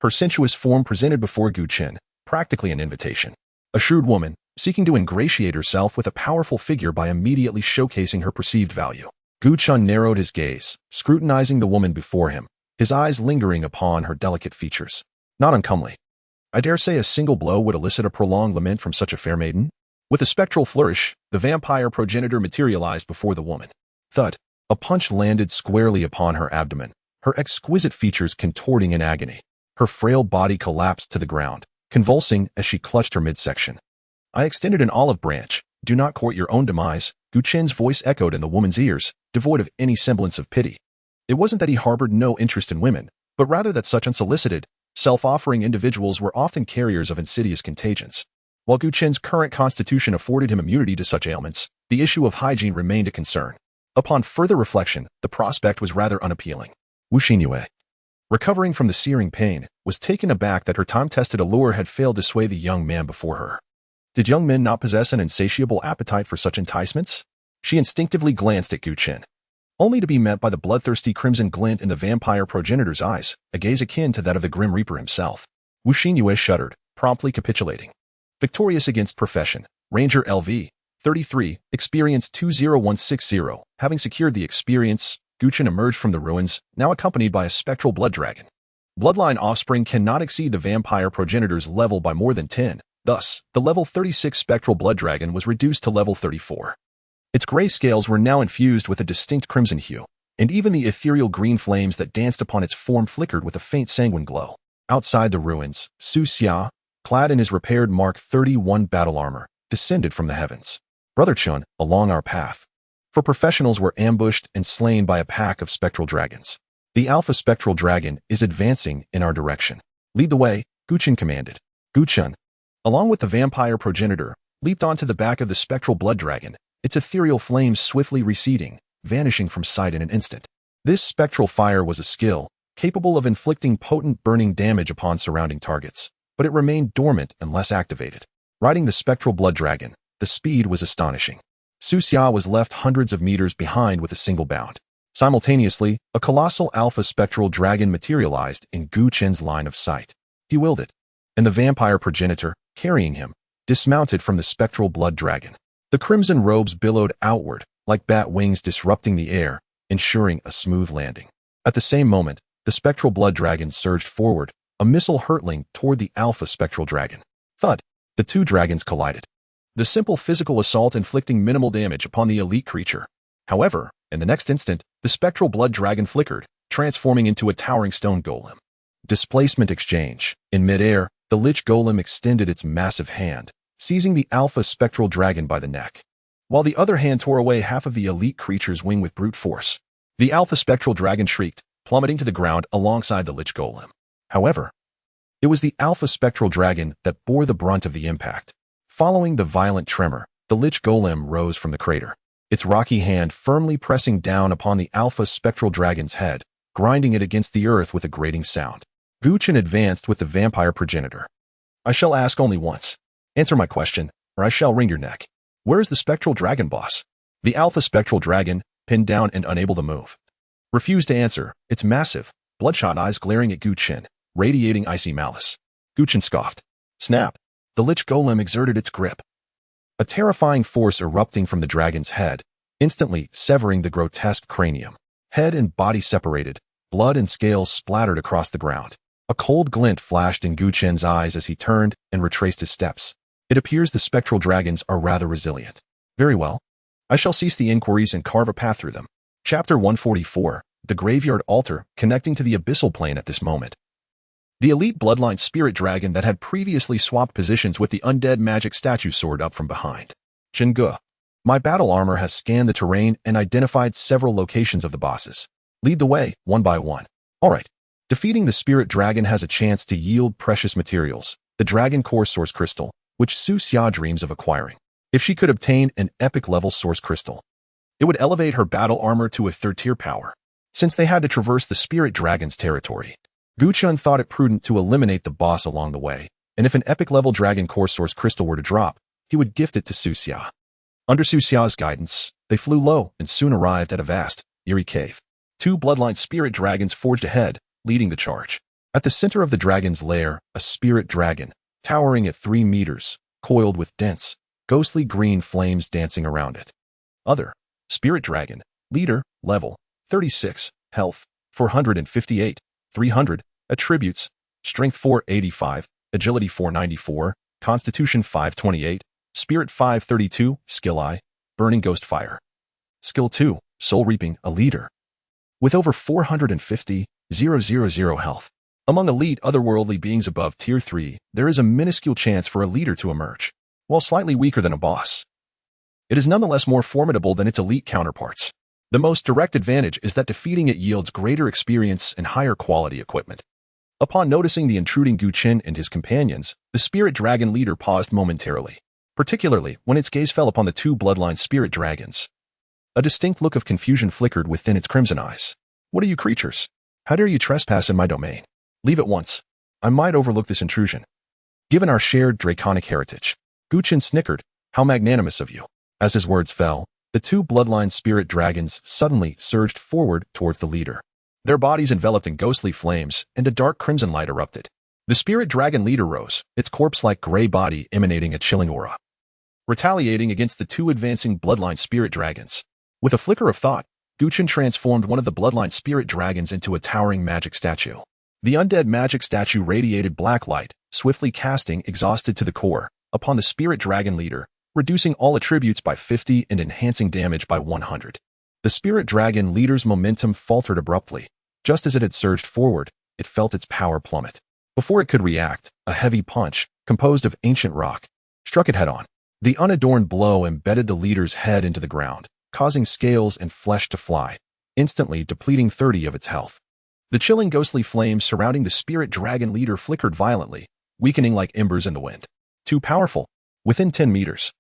Her sensuous form presented before Gu Chen, practically an invitation. A shrewd woman, seeking to ingratiate herself with a powerful figure by immediately showcasing her perceived value. Gu Chen narrowed his gaze, scrutinizing the woman before him, his eyes lingering upon her delicate features. Not uncomely. I dare say a single blow would elicit a prolonged lament from such a fair maiden. With a spectral flourish, the vampire progenitor materialized before the woman. Thud. A punch landed squarely upon her abdomen, her exquisite features contorting in agony. Her frail body collapsed to the ground, convulsing as she clutched her midsection. "I extended an olive branch. Do not court your own demise," Gu Chen's voice echoed in the woman's ears, devoid of any semblance of pity. It wasn't that he harbored no interest in women, but rather that such unsolicited, self-offering individuals were often carriers of insidious contagions. While Gu Chen's current constitution afforded him immunity to such ailments, the issue of hygiene remained a concern. Upon further reflection, the prospect was rather unappealing. Wu Xinyue, recovering from the searing pain, was taken aback that her time-tested allure had failed to sway the young man before her. Did young men not possess an insatiable appetite for such enticements? She instinctively glanced at Gu Chen, only to be met by the bloodthirsty crimson glint in the vampire progenitor's eyes, a gaze akin to that of the Grim Reaper himself. Wu Xinyue shuddered, promptly capitulating. Victorious against profession, Ranger LV, 33, experience 20160. Having secured the experience, Gu Chen emerged from the ruins, now accompanied by a spectral blood dragon. Bloodline offspring cannot exceed the vampire progenitor's level by more than 10. Thus, the level 36 spectral blood dragon was reduced to level 34. Its gray scales were now infused with a distinct crimson hue, and even the ethereal green flames that danced upon its form flickered with a faint sanguine glow. Outside the ruins, Su Xia, clad in his repaired Mark 31 battle armor, descended from the heavens. Brother Chen, along our path. For professionals were ambushed and slain by a pack of spectral dragons. The alpha spectral dragon is advancing in our direction. Lead the way, Gu Chen commanded. Gu Chen, along with the vampire progenitor, leaped onto the back of the spectral blood dragon, its ethereal flames swiftly receding, vanishing from sight in an instant. This spectral fire was a skill, capable of inflicting potent burning damage upon surrounding targets, but it remained dormant unless activated. Riding the spectral blood dragon, the speed was astonishing. Su Xia was left hundreds of meters behind with a single bound. Simultaneously, a colossal alpha spectral dragon materialized in Gu Chen's line of sight. He willed it, and the vampire progenitor, carrying him, dismounted from the spectral blood dragon. The crimson robes billowed outward, like bat wings disrupting the air, ensuring a smooth landing. At the same moment, the spectral blood dragon surged forward, a missile hurtling toward the alpha spectral dragon. Thud! The two dragons collided. The simple physical assault inflicting minimal damage upon the elite creature. However, in the next instant, the spectral blood dragon flickered, transforming into a towering stone golem. Displacement exchange. In midair, the lich golem extended its massive hand, seizing the alpha spectral dragon by the neck, while the other hand tore away half of the elite creature's wing with brute force. The alpha spectral dragon shrieked, plummeting to the ground alongside the lich golem. However, it was the alpha spectral dragon that bore the brunt of the impact. Following the violent tremor, the lich golem rose from the crater, its rocky hand firmly pressing down upon the alpha spectral dragon's head, grinding it against the earth with a grating sound. Gu Chen advanced with the vampire progenitor. I shall ask only once. Answer my question, or I shall wring your neck. Where is the spectral dragon boss? The alpha spectral dragon, pinned down and unable to move, refused to answer, its massive, bloodshot eyes glaring at Gu Chen, radiating icy malice. Gu Chen scoffed. Snap! The lich golem exerted its grip, a terrifying force erupting from the dragon's head, instantly severing the grotesque cranium. Head and body separated, blood and scales splattered across the ground. A cold glint flashed in Gu Chen's eyes as he turned and retraced his steps. It appears the spectral dragons are rather resilient. Very well. I shall cease the inquiries and carve a path through them. Chapter 144, the graveyard altar connecting to the abyssal plane at this moment. The elite bloodline spirit dragon that had previously swapped positions with the undead magic statue soared up from behind. Chen Ge, my battle armor has scanned the terrain and identified several locations of the bosses. Lead the way, one by one. All right. Defeating the spirit dragon has a chance to yield precious materials, the dragon core source crystal, which Su Xia dreams of acquiring. If she could obtain an epic level source crystal, it would elevate her battle armor to a third-tier power. Since they had to traverse the spirit dragon's territory, Gu Chen thought it prudent to eliminate the boss along the way, and if an epic-level dragon core source crystal were to drop, he would gift it to Su Xia. Under Su Xia's guidance, they flew low and soon arrived at a vast, eerie cave. Two bloodline spirit dragons forged ahead, leading the charge. At the center of the dragon's lair, a spirit dragon, towering at 3 meters, coiled with dense, ghostly green flames dancing around it. Other, spirit dragon, leader, level, 36, health, 458, 300, attributes, strength 485, agility 494, constitution 528, spirit 532, skill I, burning ghost fire. Skill 2, soul reaping, a leader. With over 450, 000 health. Among elite otherworldly beings above tier 3, there is a minuscule chance for a leader to emerge. While slightly weaker than a boss, it is nonetheless more formidable than its elite counterparts. The most direct advantage is that defeating it yields greater experience and higher quality equipment. Upon noticing the intruding Chen and his companions, the spirit dragon leader paused momentarily, particularly when its gaze fell upon the two bloodline spirit dragons. A distinct look of confusion flickered within its crimson eyes. What are you creatures? How dare you trespass in my domain? Leave at once. I might overlook this intrusion. Given our shared draconic heritage. Chen snickered. How magnanimous of you. As his words fell, the two bloodline spirit dragons suddenly surged forward towards the leader. Their bodies enveloped in ghostly flames, and a dark crimson light erupted. The spirit dragon leader rose, its corpse-like gray body emanating a chilling aura, retaliating against the two advancing bloodline spirit dragons. With a flicker of thought, Chen transformed one of the bloodline spirit dragons into a towering magic statue. The undead magic statue radiated black light, swiftly casting exhausted to the core, upon the spirit dragon leader, reducing all attributes by 50 and enhancing damage by 100. The spirit dragon leader's momentum faltered abruptly. Just as it had surged forward, it felt its power plummet. Before it could react, a heavy punch, composed of ancient rock, struck it head-on. The unadorned blow embedded the leader's head into the ground, causing scales and flesh to fly, instantly depleting 30 of its health. The chilling ghostly flames surrounding the spirit dragon leader flickered violently, weakening like embers in the wind. Too powerful. Within 10 meters.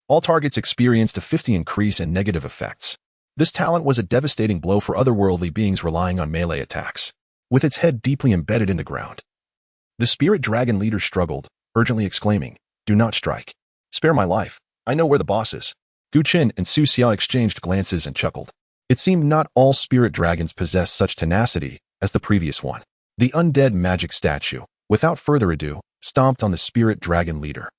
All targets experienced a 50 increase in negative effects. This talent was a devastating blow for otherworldly beings relying on melee attacks, with its head deeply embedded in the ground. The spirit dragon leader struggled, urgently exclaiming, "Do not strike. Spare my life. I know where the boss is." Chen and Su Xia exchanged glances and chuckled. It seemed not all spirit dragons possessed such tenacity as the previous one. The undead magic statue, without further ado, stomped on the spirit dragon leader,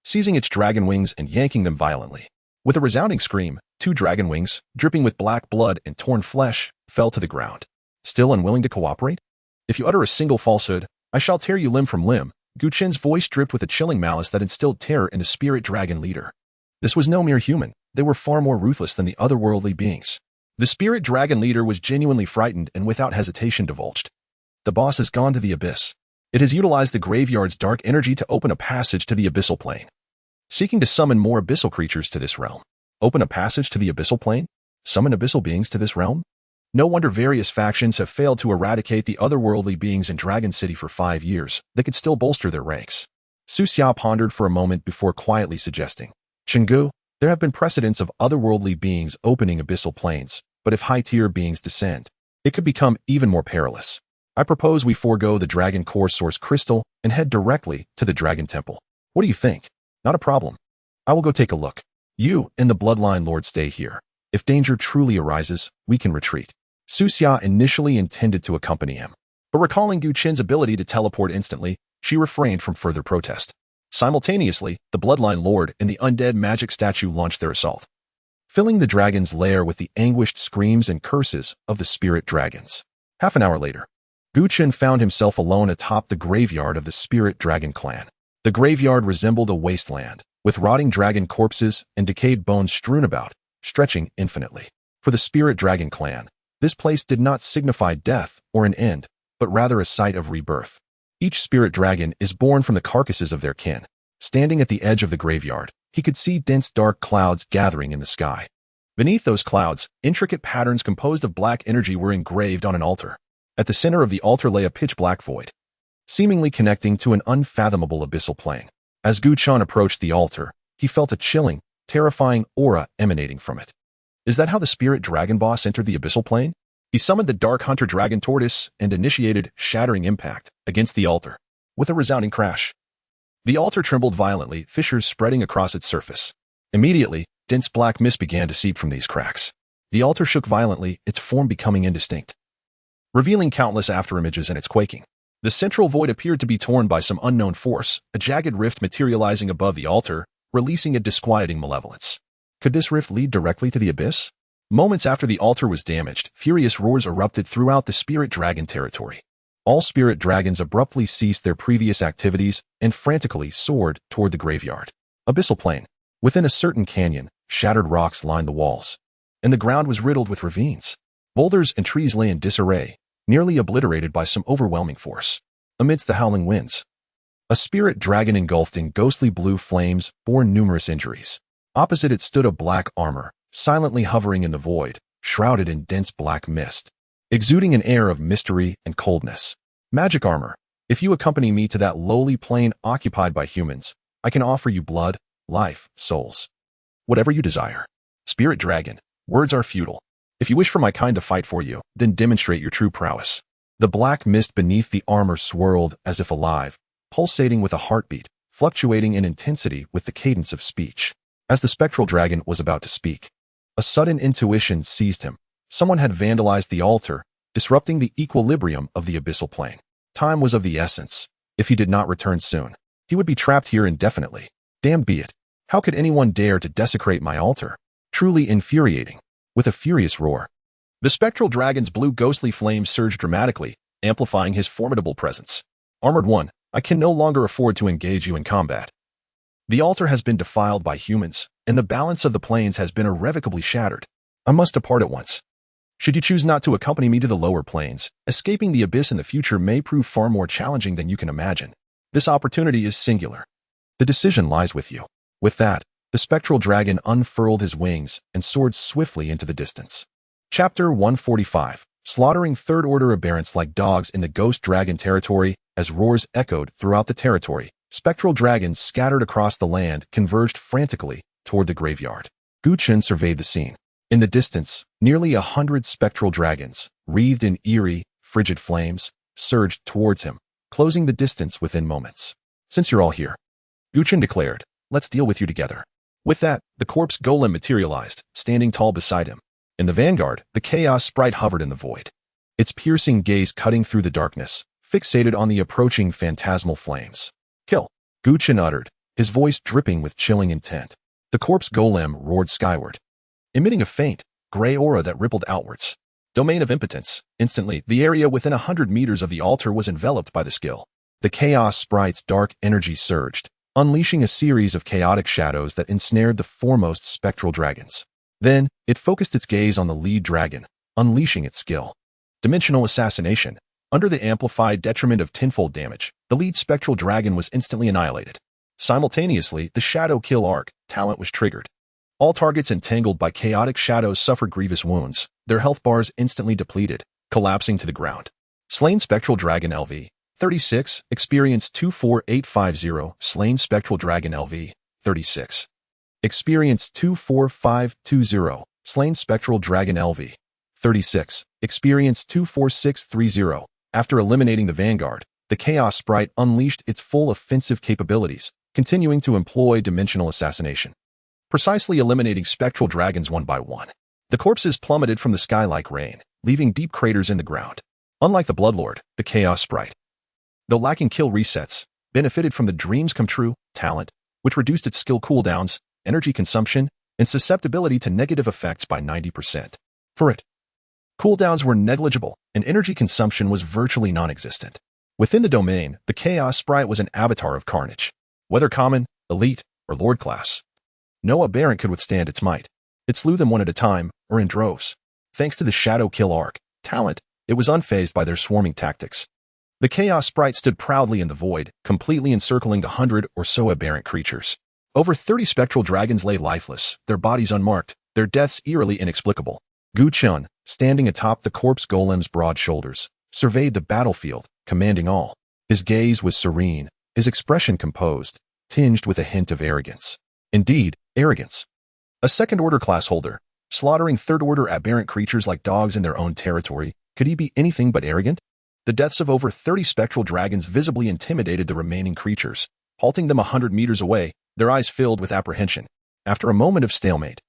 seizing its dragon wings and yanking them violently. With a resounding scream, two dragon wings, dripping with black blood and torn flesh, fell to the ground. Still unwilling to cooperate? If you utter a single falsehood, I shall tear you limb from limb. Chen's voice dripped with a chilling malice that instilled terror in the spirit dragon leader. This was no mere human. They were far more ruthless than the otherworldly beings. The spirit dragon leader was genuinely frightened and without hesitation divulged. The boss has gone to the abyss. It has utilized the graveyard's dark energy to open a passage to the abyssal plane, seeking to summon more abyssal creatures to this realm. Open a passage to the abyssal plane? Summon abyssal beings to this realm? No wonder various factions have failed to eradicate the otherworldly beings in Dragon City for 5 years. They could still bolster their ranks. Su Xia pondered for a moment before quietly suggesting, "Chenggu, there have been precedents of otherworldly beings opening abyssal planes, but if high-tier beings descend, it could become even more perilous. I propose we forego the Dragon Core Source Crystal and head directly to the Dragon Temple. What do you think?" "Not a problem. I will go take a look. You and the Bloodline Lord stay here. If danger truly arises, we can retreat." Su Xia initially intended to accompany him, but recalling Chen's ability to teleport instantly, she refrained from further protest. Simultaneously, the Bloodline Lord and the undead magic statue launched their assault, filling the dragon's lair with the anguished screams and curses of the spirit dragons. Half an hour later, Chen found himself alone atop the graveyard of the spirit dragon clan. The graveyard resembled a wasteland, with rotting dragon corpses and decayed bones strewn about, stretching infinitely. For the spirit dragon clan, this place did not signify death or an end, but rather a site of rebirth. Each spirit dragon is born from the carcasses of their kin. Standing at the edge of the graveyard, he could see dense dark clouds gathering in the sky. Beneath those clouds, intricate patterns composed of black energy were engraved on an altar. At the center of the altar lay a pitch-black void, seemingly connecting to an unfathomable abyssal plane. As Chen approached the altar, he felt a chilling, terrifying aura emanating from it. Is that how the spirit dragon boss entered the abyssal plane? He summoned the dark hunter dragon tortoise and initiated shattering impact against the altar. With a resounding crash, the altar trembled violently, fissures spreading across its surface. Immediately, dense black mist began to seep from these cracks. The altar shook violently, its form becoming indistinct, revealing countless afterimages in its quaking. The central void appeared to be torn by some unknown force, a jagged rift materializing above the altar, releasing a disquieting malevolence. Could this rift lead directly to the abyss? Moments after the altar was damaged, furious roars erupted throughout the spirit dragon territory. All spirit dragons abruptly ceased their previous activities and frantically soared toward the graveyard. Abyssal plane. Within a certain canyon, shattered rocks lined the walls, and the ground was riddled with ravines. Boulders and trees lay in disarray, nearly obliterated by some overwhelming force. Amidst the howling winds, a spirit dragon engulfed in ghostly blue flames bore numerous injuries. Opposite it stood a black armor, silently hovering in the void, shrouded in dense black mist, exuding an air of mystery and coldness. Magic armor. If you accompany me to that lowly plane occupied by humans, I can offer you blood, life, souls. Whatever you desire. Spirit dragon. Words are futile. If you wish for my kind to fight for you, then demonstrate your true prowess. The black mist beneath the armor swirled as if alive, pulsating with a heartbeat, fluctuating in intensity with the cadence of speech. As the spectral dragon was about to speak, a sudden intuition seized him. Someone had vandalized the altar, disrupting the equilibrium of the abyssal plane. Time was of the essence. If he did not return soon, he would be trapped here indefinitely. Damned be it. How could anyone dare to desecrate my altar? Truly infuriating. With a furious roar, the spectral dragon's blue ghostly flame surged dramatically, amplifying his formidable presence. Armored One, I can no longer afford to engage you in combat. The altar has been defiled by humans, and the balance of the planes has been irrevocably shattered. I must depart at once. Should you choose not to accompany me to the lower planes, escaping the abyss in the future may prove far more challenging than you can imagine. This opportunity is singular. The decision lies with you. With that, the spectral dragon unfurled his wings and soared swiftly into the distance. Chapter 145. Slaughtering Third Order aberrants like dogs in the ghost dragon territory. As roars echoed throughout the territory, spectral dragons scattered across the land converged frantically toward the graveyard. Chen surveyed the scene. In the distance, nearly 100 spectral dragons, wreathed in eerie, frigid flames, surged towards him, closing the distance within moments. Since you're all here, Chen declared, let's deal with you together. With that, the corpse golem materialized, standing tall beside him. In the vanguard, the chaos sprite hovered in the void, its piercing gaze cutting through the darkness, fixated on the approaching phantasmal flames. Kill, Chen uttered, his voice dripping with chilling intent. The corpse golem roared skyward, emitting a faint, gray aura that rippled outwards. Domain of impotence. Instantly, the area within 100 meters of the altar was enveloped by the skill. The chaos sprite's dark energy surged, unleashing a series of chaotic shadows that ensnared the foremost spectral dragons. Then, it focused its gaze on the lead dragon, unleashing its skill. Dimensional assassination. Under the amplified detriment of tenfold damage, the lead spectral dragon was instantly annihilated. Simultaneously, the shadow kill arc talent was triggered. All targets entangled by chaotic shadows suffered grievous wounds, their health bars instantly depleted, collapsing to the ground. Slain spectral dragon LV. 36, experience 24850, slain spectral dragon LV, 36. Experience 24520, slain spectral dragon LV, 36. Experience 24630. After eliminating the vanguard, the chaos sprite unleashed its full offensive capabilities, continuing to employ dimensional assassination, precisely eliminating spectral dragons one by one. The corpses plummeted from the sky like rain, leaving deep craters in the ground. Unlike the Bloodlord, the chaos sprite, though lacking kill resets, benefited from the dreams come true talent, which reduced its skill cooldowns, energy consumption, and susceptibility to negative effects by 90%. For it, cooldowns were negligible, and energy consumption was virtually non-existent. Within the domain, the chaos sprite was an avatar of carnage. Whether common, elite, or lord class, no aberrant could withstand its might. It slew them one at a time, or in droves. Thanks to the shadow kill arc talent, it was unfazed by their swarming tactics. The chaos sprite stood proudly in the void, completely encircling the 100 or so aberrant creatures. Over 30 spectral dragons lay lifeless, their bodies unmarked, their deaths eerily inexplicable. Chen, standing atop the corpse golem's broad shoulders, surveyed the battlefield, commanding all. His gaze was serene, his expression composed, tinged with a hint of arrogance. Indeed, arrogance. A second-order class holder, slaughtering third-order aberrant creatures like dogs in their own territory, could he be anything but arrogant? The deaths of over 30 spectral dragons visibly intimidated the remaining creatures, halting them 100 meters away, their eyes filled with apprehension. After a moment of stalemate,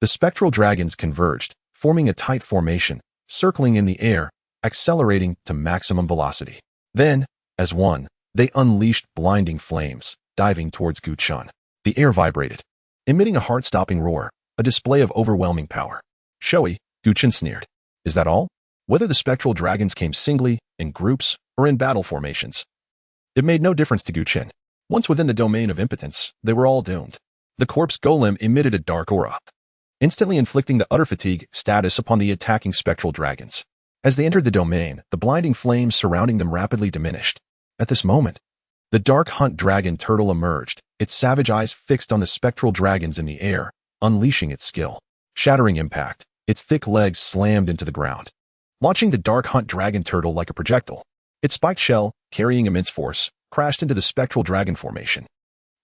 the spectral dragons converged, forming a tight formation, circling in the air, accelerating to maximum velocity. Then, as one, they unleashed blinding flames, diving towards Chen. The air vibrated, emitting a heart-stopping roar, a display of overwhelming power. Showy, Chen sneered. Is that all? Whether the spectral dragons came singly, in groups, or in battle formations, it made no difference to Chen. Once within the domain of impotence, they were all doomed. The corpse golem emitted a dark aura, instantly inflicting the utter fatigue status upon the attacking spectral dragons. As they entered the domain, the blinding flames surrounding them rapidly diminished. At this moment, the dark hunt dragon turtle emerged, its savage eyes fixed on the spectral dragons in the air, unleashing its skill. Shattering impact, its thick legs slammed into the ground, launching the dark hunt dragon turtle like a projectile. Its spiked shell, carrying immense force, crashed into the spectral dragon formation.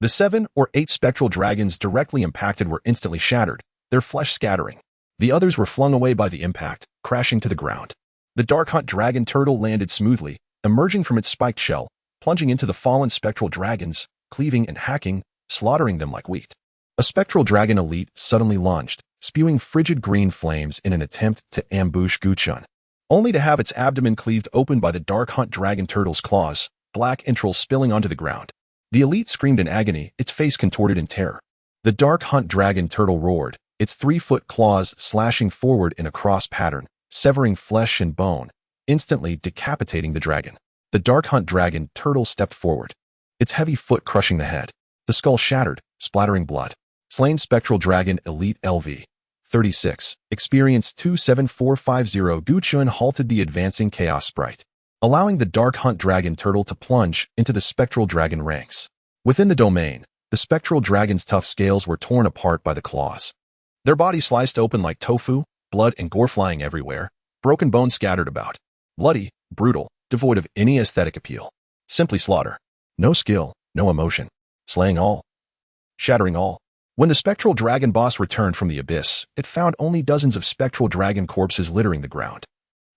The 7 or 8 spectral dragons directly impacted were instantly shattered, their flesh scattering. The others were flung away by the impact, crashing to the ground. The dark hunt dragon turtle landed smoothly, emerging from its spiked shell, plunging into the fallen spectral dragons, cleaving and hacking, slaughtering them like wheat. A spectral dragon elite suddenly launched, spewing frigid green flames in an attempt to ambush Chen, only to have its abdomen cleaved open by the dark hunt dragon turtle's claws, black entrails spilling onto the ground. The elite screamed in agony, its face contorted in terror. The dark hunt dragon turtle roared, its 3-foot claws slashing forward in a cross pattern, severing flesh and bone, instantly decapitating the dragon. The dark hunt dragon turtle stepped forward, its heavy foot crushing the head. The skull shattered, splattering blood. Slain spectral dragon elite LV 36, experience 27450. Chen halted the advancing chaos sprite, allowing the dark hunt dragon turtle to plunge into the spectral dragon ranks. Within the domain, the spectral dragon's tough scales were torn apart by the claws. Their bodies sliced open like tofu, blood and gore flying everywhere, broken bones scattered about. Bloody, brutal, devoid of any aesthetic appeal. Simply slaughter. No skill, no emotion. Slaying all. Shattering all. When the spectral dragon boss returned from the abyss, it found only dozens of spectral dragon corpses littering the ground.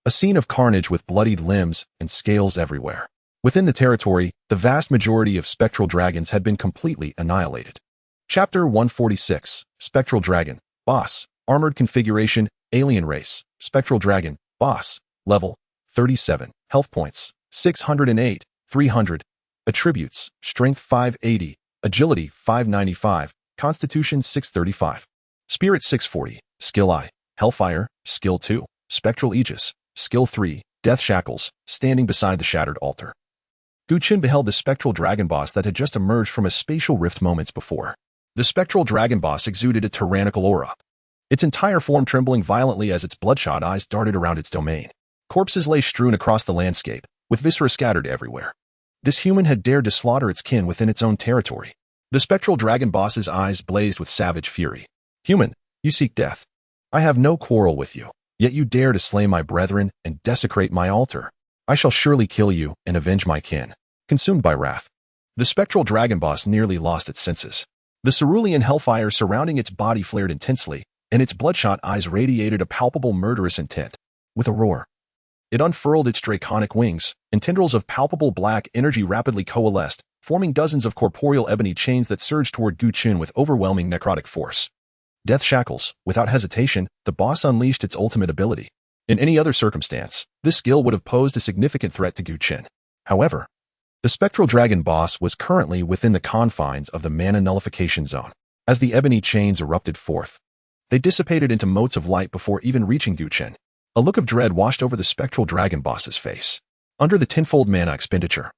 A scene of carnage with bloodied limbs and scales everywhere. Within the territory, the vast majority of spectral dragons had been completely annihilated. Chapter 146, Spectral Dragon, Boss, Armored Configuration, Alien Race, Spectral Dragon, Boss, Level, 37, Health Points, 608, 300, Attributes, Strength 580, Agility 595, Constitution 635, Spirit 640, Skill I, Hellfire, Skill 2, Spectral Aegis, Skill 3, Death Shackles, standing beside the shattered altar. Chen beheld the spectral dragon boss that had just emerged from a spatial rift moments before. The spectral dragon boss exuded a tyrannical aura, its entire form trembling violently as its bloodshot eyes darted around its domain. Corpses lay strewn across the landscape, with viscera scattered everywhere. This human had dared to slaughter its kin within its own territory. The spectral dragon boss's eyes blazed with savage fury. Human, you seek death. I have no quarrel with you, yet you dare to slay my brethren and desecrate my altar. I shall surely kill you and avenge my kin. Consumed by wrath, the spectral dragon boss nearly lost its senses. The cerulean hellfire surrounding its body flared intensely, and its bloodshot eyes radiated a palpable murderous intent. With a roar, it unfurled its draconic wings, and tendrils of palpable black energy rapidly coalesced, forming dozens of corporeal ebony chains that surged toward Chen with overwhelming necrotic force. Death Shackles, without hesitation, the boss unleashed its ultimate ability. In any other circumstance, this skill would have posed a significant threat to Chen. However, the spectral dragon boss was currently within the confines of the mana nullification zone. As the ebony chains erupted forth, they dissipated into motes of light before even reaching Chen. A look of dread washed over the spectral dragon boss's face. Under the tenfold mana expenditure,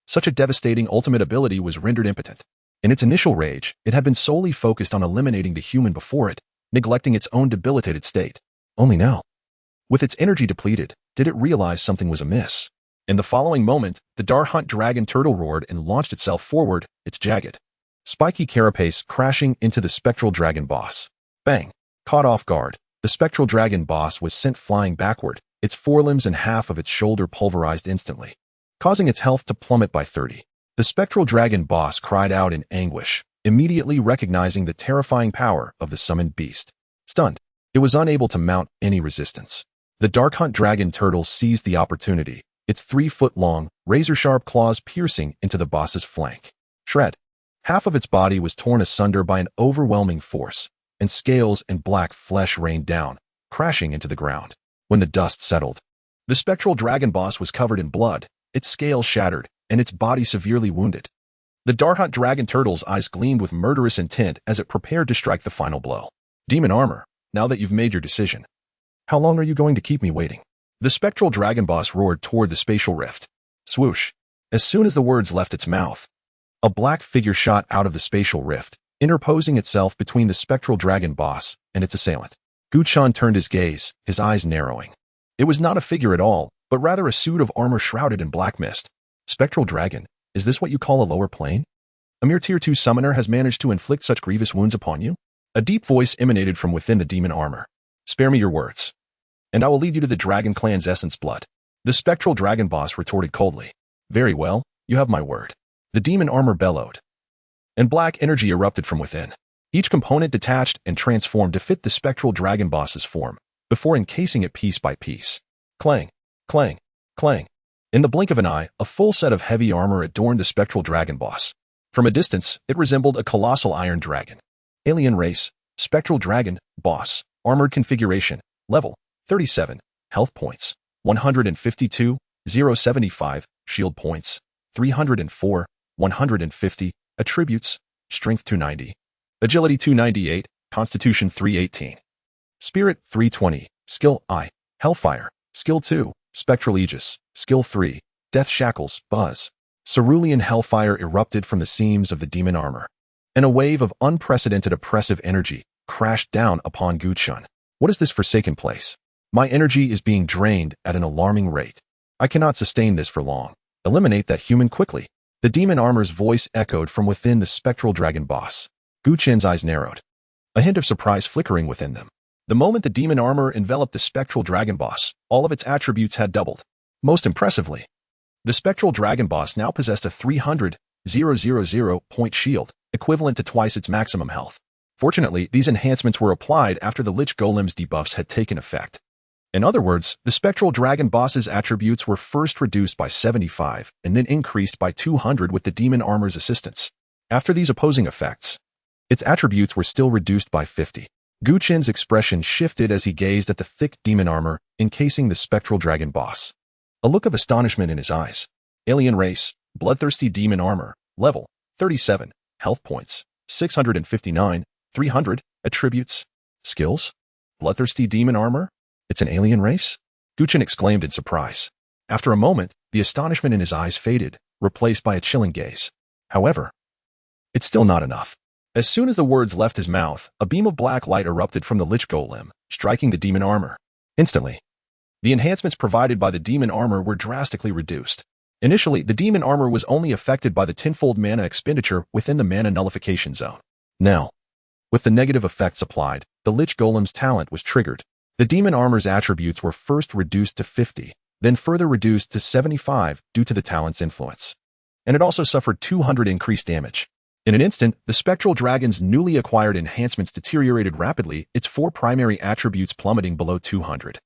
such a devastating ultimate ability was rendered impotent. In its initial rage, it had been solely focused on eliminating the human before it, neglecting its own debilitated state. Only now, with its energy depleted, did it realize something was amiss. In the following moment, the dark hunt dragon turtle roared and launched itself forward, its jagged, spiky carapace crashing into the spectral dragon boss. Bang! Caught off guard, the spectral dragon boss was sent flying backward, its forelimbs and half of its shoulder pulverized instantly, causing its health to plummet by 30. The spectral dragon boss cried out in anguish, immediately recognizing the terrifying power of the summoned beast. Stunned, it was unable to mount any resistance. The dark hunt dragon turtle seized the opportunity, its 3-foot-long, razor-sharp claws piercing into the boss's flank. Shred. Half of its body was torn asunder by an overwhelming force, and scales and black flesh rained down, crashing into the ground. When the dust settled, the spectral dragon boss was covered in blood, its scales shattered, and its body severely wounded. The dark hunt dragon turtle's eyes gleamed with murderous intent as it prepared to strike the final blow. Demon armor, now that you've made your decision, how long are you going to keep me waiting? The spectral dragon boss roared toward the spatial rift. Swoosh. As soon as the words left its mouth, a black figure shot out of the spatial rift, interposing itself between the spectral dragon boss and its assailant. Chen turned his gaze, his eyes narrowing. It was not a figure at all, but rather a suit of armor shrouded in black mist. Spectral dragon, is this what you call a lower plane? A mere tier 2 summoner has managed to inflict such grievous wounds upon you? A deep voice emanated from within the demon armor. Spare me your words, and I will lead you to the dragon clan's essence blood. The spectral dragon boss retorted coldly. Very well, you have my word. The demon armor bellowed, and black energy erupted from within. Each component detached and transformed to fit the spectral dragon boss's form, before encasing it piece by piece. Clang, clang, clang. In the blink of an eye, a full set of heavy armor adorned the spectral dragon boss. From a distance, it resembled a colossal iron dragon. Alien race, spectral dragon, boss, armored configuration, level 37, health points 152, 075, shield points 304, 150, attributes, strength 290, agility 298, constitution 318, spirit 320, skill I, hellfire, skill 2, spectral aegis, skill 3, death shackles, buzz. Cerulean hellfire erupted from the seams of the demon armor, and a wave of unprecedented oppressive energy crashed down upon Chen. What is this forsaken place? My energy is being drained at an alarming rate. I cannot sustain this for long. Eliminate that human quickly. The demon armor's voice echoed from within the spectral dragon boss. Chen's eyes narrowed, a hint of surprise flickering within them. The moment the demon armor enveloped the spectral dragon boss, all of its attributes had doubled. Most impressively, the spectral dragon boss now possessed a 300,000 point shield, equivalent to twice its maximum health. Fortunately, these enhancements were applied after the Lich Golem's debuffs had taken effect. In other words, the spectral dragon boss's attributes were first reduced by 75 and then increased by 200 with the demon armor's assistance. After these opposing effects, its attributes were still reduced by 50. Chen's expression shifted as he gazed at the thick demon armor encasing the spectral dragon boss. A look of astonishment in his eyes. Alien race, bloodthirsty demon armor, level 37, health points 659, 300, attributes, skills, bloodthirsty demon armor? It's an alien race? Chen exclaimed in surprise. After a moment, the astonishment in his eyes faded, replaced by a chilling gaze. However, it's still not enough. As soon as the words left his mouth, a beam of black light erupted from the Lich Golem, striking the demon armor. Instantly, the enhancements provided by the demon armor were drastically reduced. Initially, the demon armor was only affected by the tenfold mana expenditure within the mana nullification zone. Now, with the negative effects applied, the Lich Golem's talent was triggered. The demon armor's attributes were first reduced to 50, then further reduced to 75 due to the talent's influence. And it also suffered 200 increased damage. In an instant, the spectral dragon's newly acquired enhancements deteriorated rapidly, its 4 primary attributes plummeting below 200.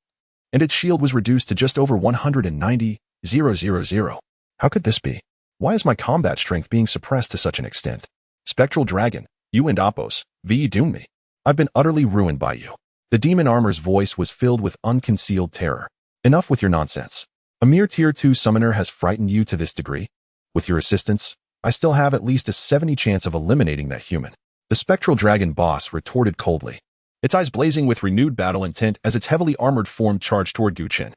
And its shield was reduced to just over 190,000. How could this be? Why is my combat strength being suppressed to such an extent? Spectral dragon, you and Appos, V doom me. I've been utterly ruined by you. The demon armor's voice was filled with unconcealed terror. Enough with your nonsense. A mere tier 2 summoner has frightened you to this degree? With your assistance, I still have at least a 70 chance of eliminating that human. The spectral dragon boss retorted coldly, its eyes blazing with renewed battle intent as its heavily armored form charged toward Chen.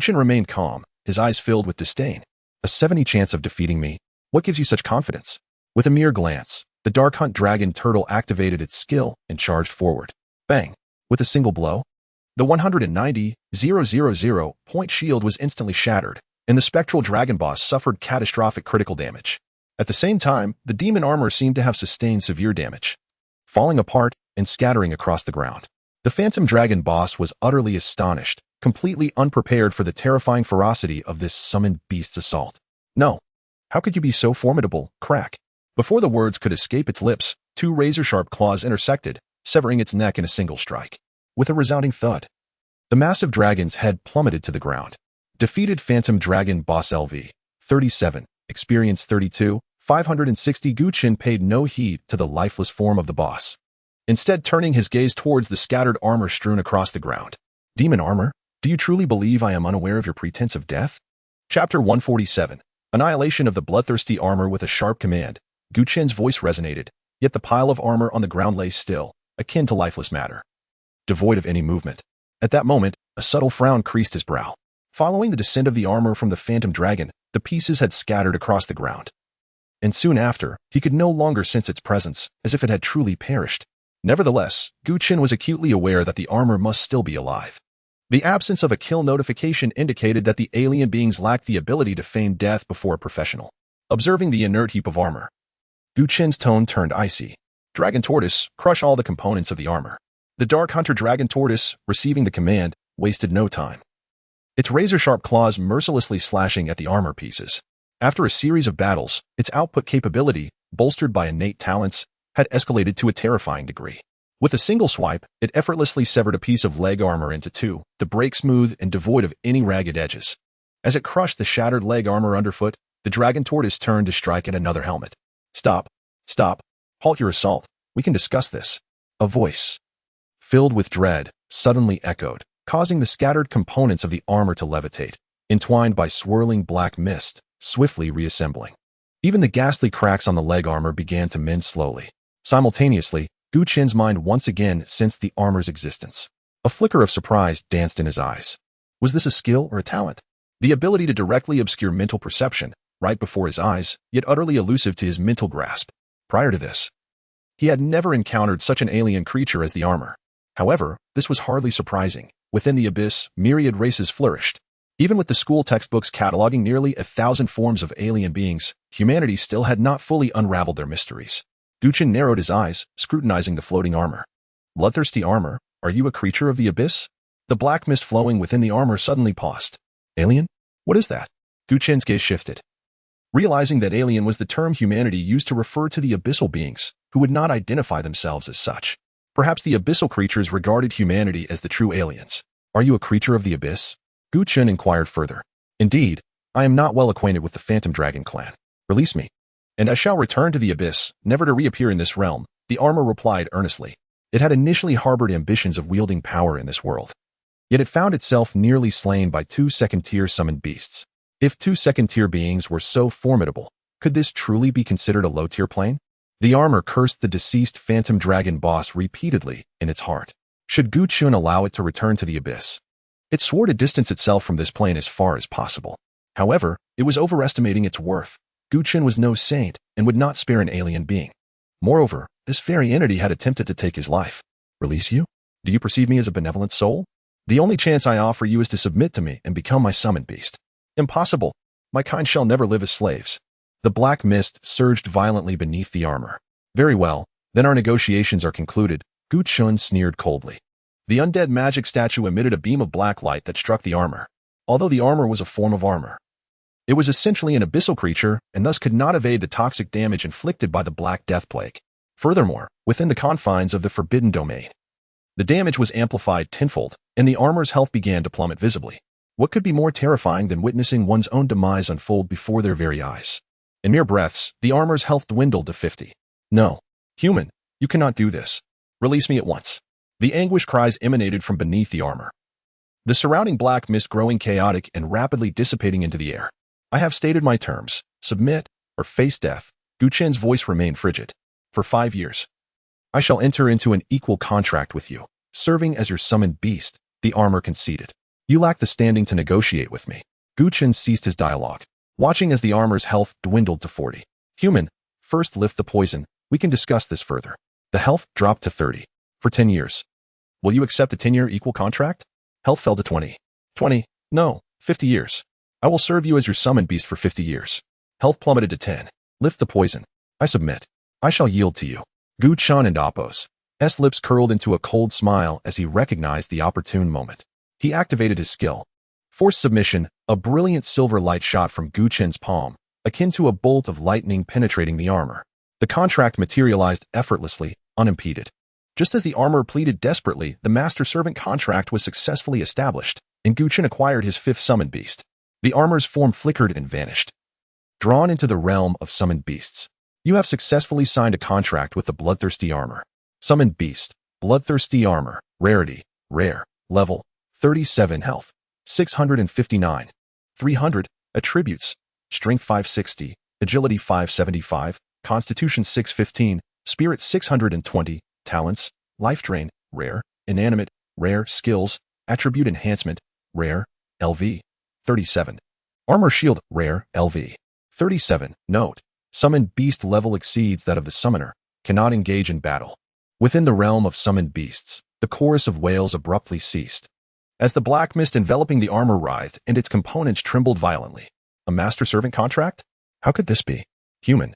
Chen remained calm, his eyes filled with disdain. A 70 chance of defeating me? What gives you such confidence? With a mere glance, the Dark Hunt Dragon Turtle activated its skill and charged forward. Bang! With a single blow, the 190,000 point shield was instantly shattered, and the spectral dragon boss suffered catastrophic critical damage. At the same time, the demon armor seemed to have sustained severe damage, falling apart and scattering across the ground. The phantom dragon boss was utterly astonished, completely unprepared for the terrifying ferocity of this summoned beast's assault. No. How could you be so formidable, crack? Before the words could escape its lips, 2 razor-sharp claws intersected, severing its neck in a single strike. With a resounding thud, the massive dragon's head plummeted to the ground. Defeated Phantom Dragon Boss LV, 37, Experience 32, 560. Chen paid no heed to the lifeless form of the boss, instead turning his gaze towards the scattered armor strewn across the ground. Demon armor, do you truly believe I am unaware of your pretense of death? Chapter 147, Annihilation of the Bloodthirsty Armor with a sharp command. Chen's voice resonated, yet the pile of armor on the ground lay still, akin to lifeless matter, devoid of any movement. At that moment, a subtle frown creased his brow. Following the descent of the armor from the phantom dragon, the pieces had scattered across the ground. And soon after, he could no longer sense its presence, as if it had truly perished. Nevertheless, Chen was acutely aware that the armor must still be alive. The absence of a kill notification indicated that the alien beings lacked the ability to feign death before a professional. Observing the inert heap of armor, Chen's tone turned icy. Dragon Tortoise, crush all the components of the armor. The Dark Hunter Dragon Tortoise, receiving the command, wasted no time. its razor-sharp claws mercilessly slashing at the armor pieces. After a series of battles, its output capability, bolstered by innate talents, had escalated to a terrifying degree. With a single swipe, it effortlessly severed a piece of leg armor into two, the break smooth and devoid of any ragged edges. As it crushed the shattered leg armor underfoot, the dragon tortoise turned to strike at another helmet. Stop. Stop. Halt your assault. We can discuss this. A voice, filled with dread, suddenly echoed, causing the scattered components of the armor to levitate, entwined by swirling black mist, swiftly reassembling. Even the ghastly cracks on the leg armor began to mend slowly. Simultaneously, Gu Chen's mind once again sensed the armor's existence. A flicker of surprise danced in his eyes. Was this a skill or a talent? The ability to directly obscure mental perception, right before his eyes, yet utterly elusive to his mental grasp. Prior to this, he had never encountered such an alien creature as the armor. However, this was hardly surprising. Within the abyss, myriad races flourished. Even with the school textbooks cataloging nearly 1,000 forms of alien beings, humanity still had not fully unraveled their mysteries. Gu Chen narrowed his eyes, scrutinizing the floating armor. Bloodthirsty armor, are you a creature of the abyss? The black mist flowing within the armor suddenly paused. Alien? What is that? Gu Chen's gaze shifted. Realizing that alien was the term humanity used to refer to the abyssal beings, who would not identify themselves as such. Perhaps the abyssal creatures regarded humanity as the true aliens. Are you a creature of the abyss? Gu Chen inquired further. Indeed, I am not well acquainted with the Phantom Dragon clan. Release me, and I shall return to the abyss, never to reappear in this realm, the armor replied earnestly. It had initially harbored ambitions of wielding power in this world. Yet it found itself nearly slain by two second-tier summoned beasts. If two second-tier beings were so formidable, could this truly be considered a low-tier plane? The armor cursed the deceased Phantom Dragon boss repeatedly in its heart. Should Gu Chen allow it to return to the abyss? It swore to distance itself from this plane as far as possible. However, it was overestimating its worth. Gu Chen was no saint and would not spare an alien being. Moreover, this very entity had attempted to take his life. Release you? Do you perceive me as a benevolent soul? The only chance I offer you is to submit to me and become my summoned beast. Impossible. My kind shall never live as slaves. The black mist surged violently beneath the armor. Very well, then our negotiations are concluded, Gu Chen sneered coldly. The undead magic statue emitted a beam of black light that struck the armor. Although the armor was a form of armor, it was essentially an abyssal creature and thus could not evade the toxic damage inflicted by the Black Death Plague. Furthermore, within the confines of the Forbidden Domain, the damage was amplified tenfold, and the armor's health began to plummet visibly. What could be more terrifying than witnessing one's own demise unfold before their very eyes? In mere breaths, the armor's health dwindled to 50. No. Human, you cannot do this. Release me at once. The anguish cries emanated from beneath the armor. The surrounding black mist growing chaotic and rapidly dissipating into the air. I have stated my terms. Submit or face death. Gu Chen's voice remained frigid. For 5 years, I shall enter into an equal contract with you, serving as your summoned beast, the armor conceded. You lack the standing to negotiate with me. Gu Chen ceased his dialogue, watching as the armor's health dwindled to 40. Human, first lift the poison. We can discuss this further. The health dropped to 30. For 10 years. Will you accept a 10-year equal contract? Health fell to 20. 20. No, 50 years. I will serve you as your summoned beast for 50 years. Health plummeted to 10. Lift the poison. I submit. I shall yield to you. Gu Chen and Appos. S lips curled into a cold smile as he recognized the opportune moment. He activated his skill. Forced submission, a brilliant silver light shot from Gu Chen's palm, akin to a bolt of lightning penetrating the armor. The contract materialized effortlessly, unimpeded. Just as the armor pleaded desperately, the master-servant contract was successfully established, and Gu Chen acquired his 5th summoned beast. The armor's form flickered and vanished. Drawn into the realm of summoned beasts. You have successfully signed a contract with the bloodthirsty armor. Summoned beast, bloodthirsty armor, rarity, rare, level, 37 health, 659, 300, attributes, strength 560, agility 575, constitution 615, spirit 620, talents, life drain, rare, inanimate, rare, skills, attribute enhancement, rare, LV, 37. Armor shield, rare, LV, 37. Note, summoned beast level exceeds that of the summoner, cannot engage in battle. Within the realm of summoned beasts, the chorus of wails abruptly ceased. As the black mist enveloping the armor writhed and its components trembled violently. A master-servant contract? How could this be? Human.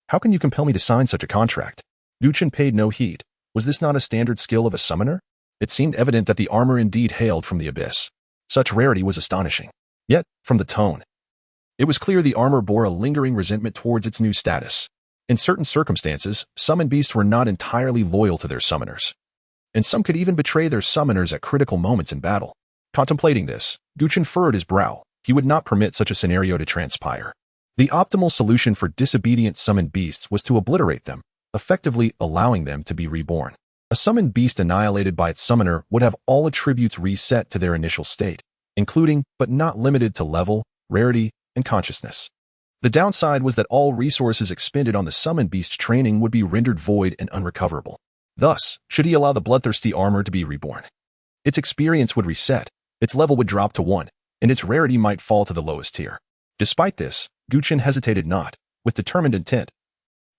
How can you compel me to sign such a contract? Gu Chen paid no heed. Was this not a standard skill of a summoner? It seemed evident that the armor indeed hailed from the abyss. Such rarity was astonishing. Yet, from the tone, it was clear the armor bore a lingering resentment towards its new status. In certain circumstances, summoned beasts were not entirely loyal to their summoners, and some could even betray their summoners at critical moments in battle. Contemplating this, Chen furrowed his brow. He would not permit such a scenario to transpire. The optimal solution for disobedient summoned beasts was to obliterate them, effectively allowing them to be reborn. A summoned beast annihilated by its summoner would have all attributes reset to their initial state, including, but not limited to level, rarity, and consciousness. The downside was that all resources expended on the summoned beast's training would be rendered void and unrecoverable. Thus, should he allow the bloodthirsty armor to be reborn, its experience would reset, its level would drop to 1, and its rarity might fall to the lowest tier. Despite this, Chen hesitated not. With determined intent,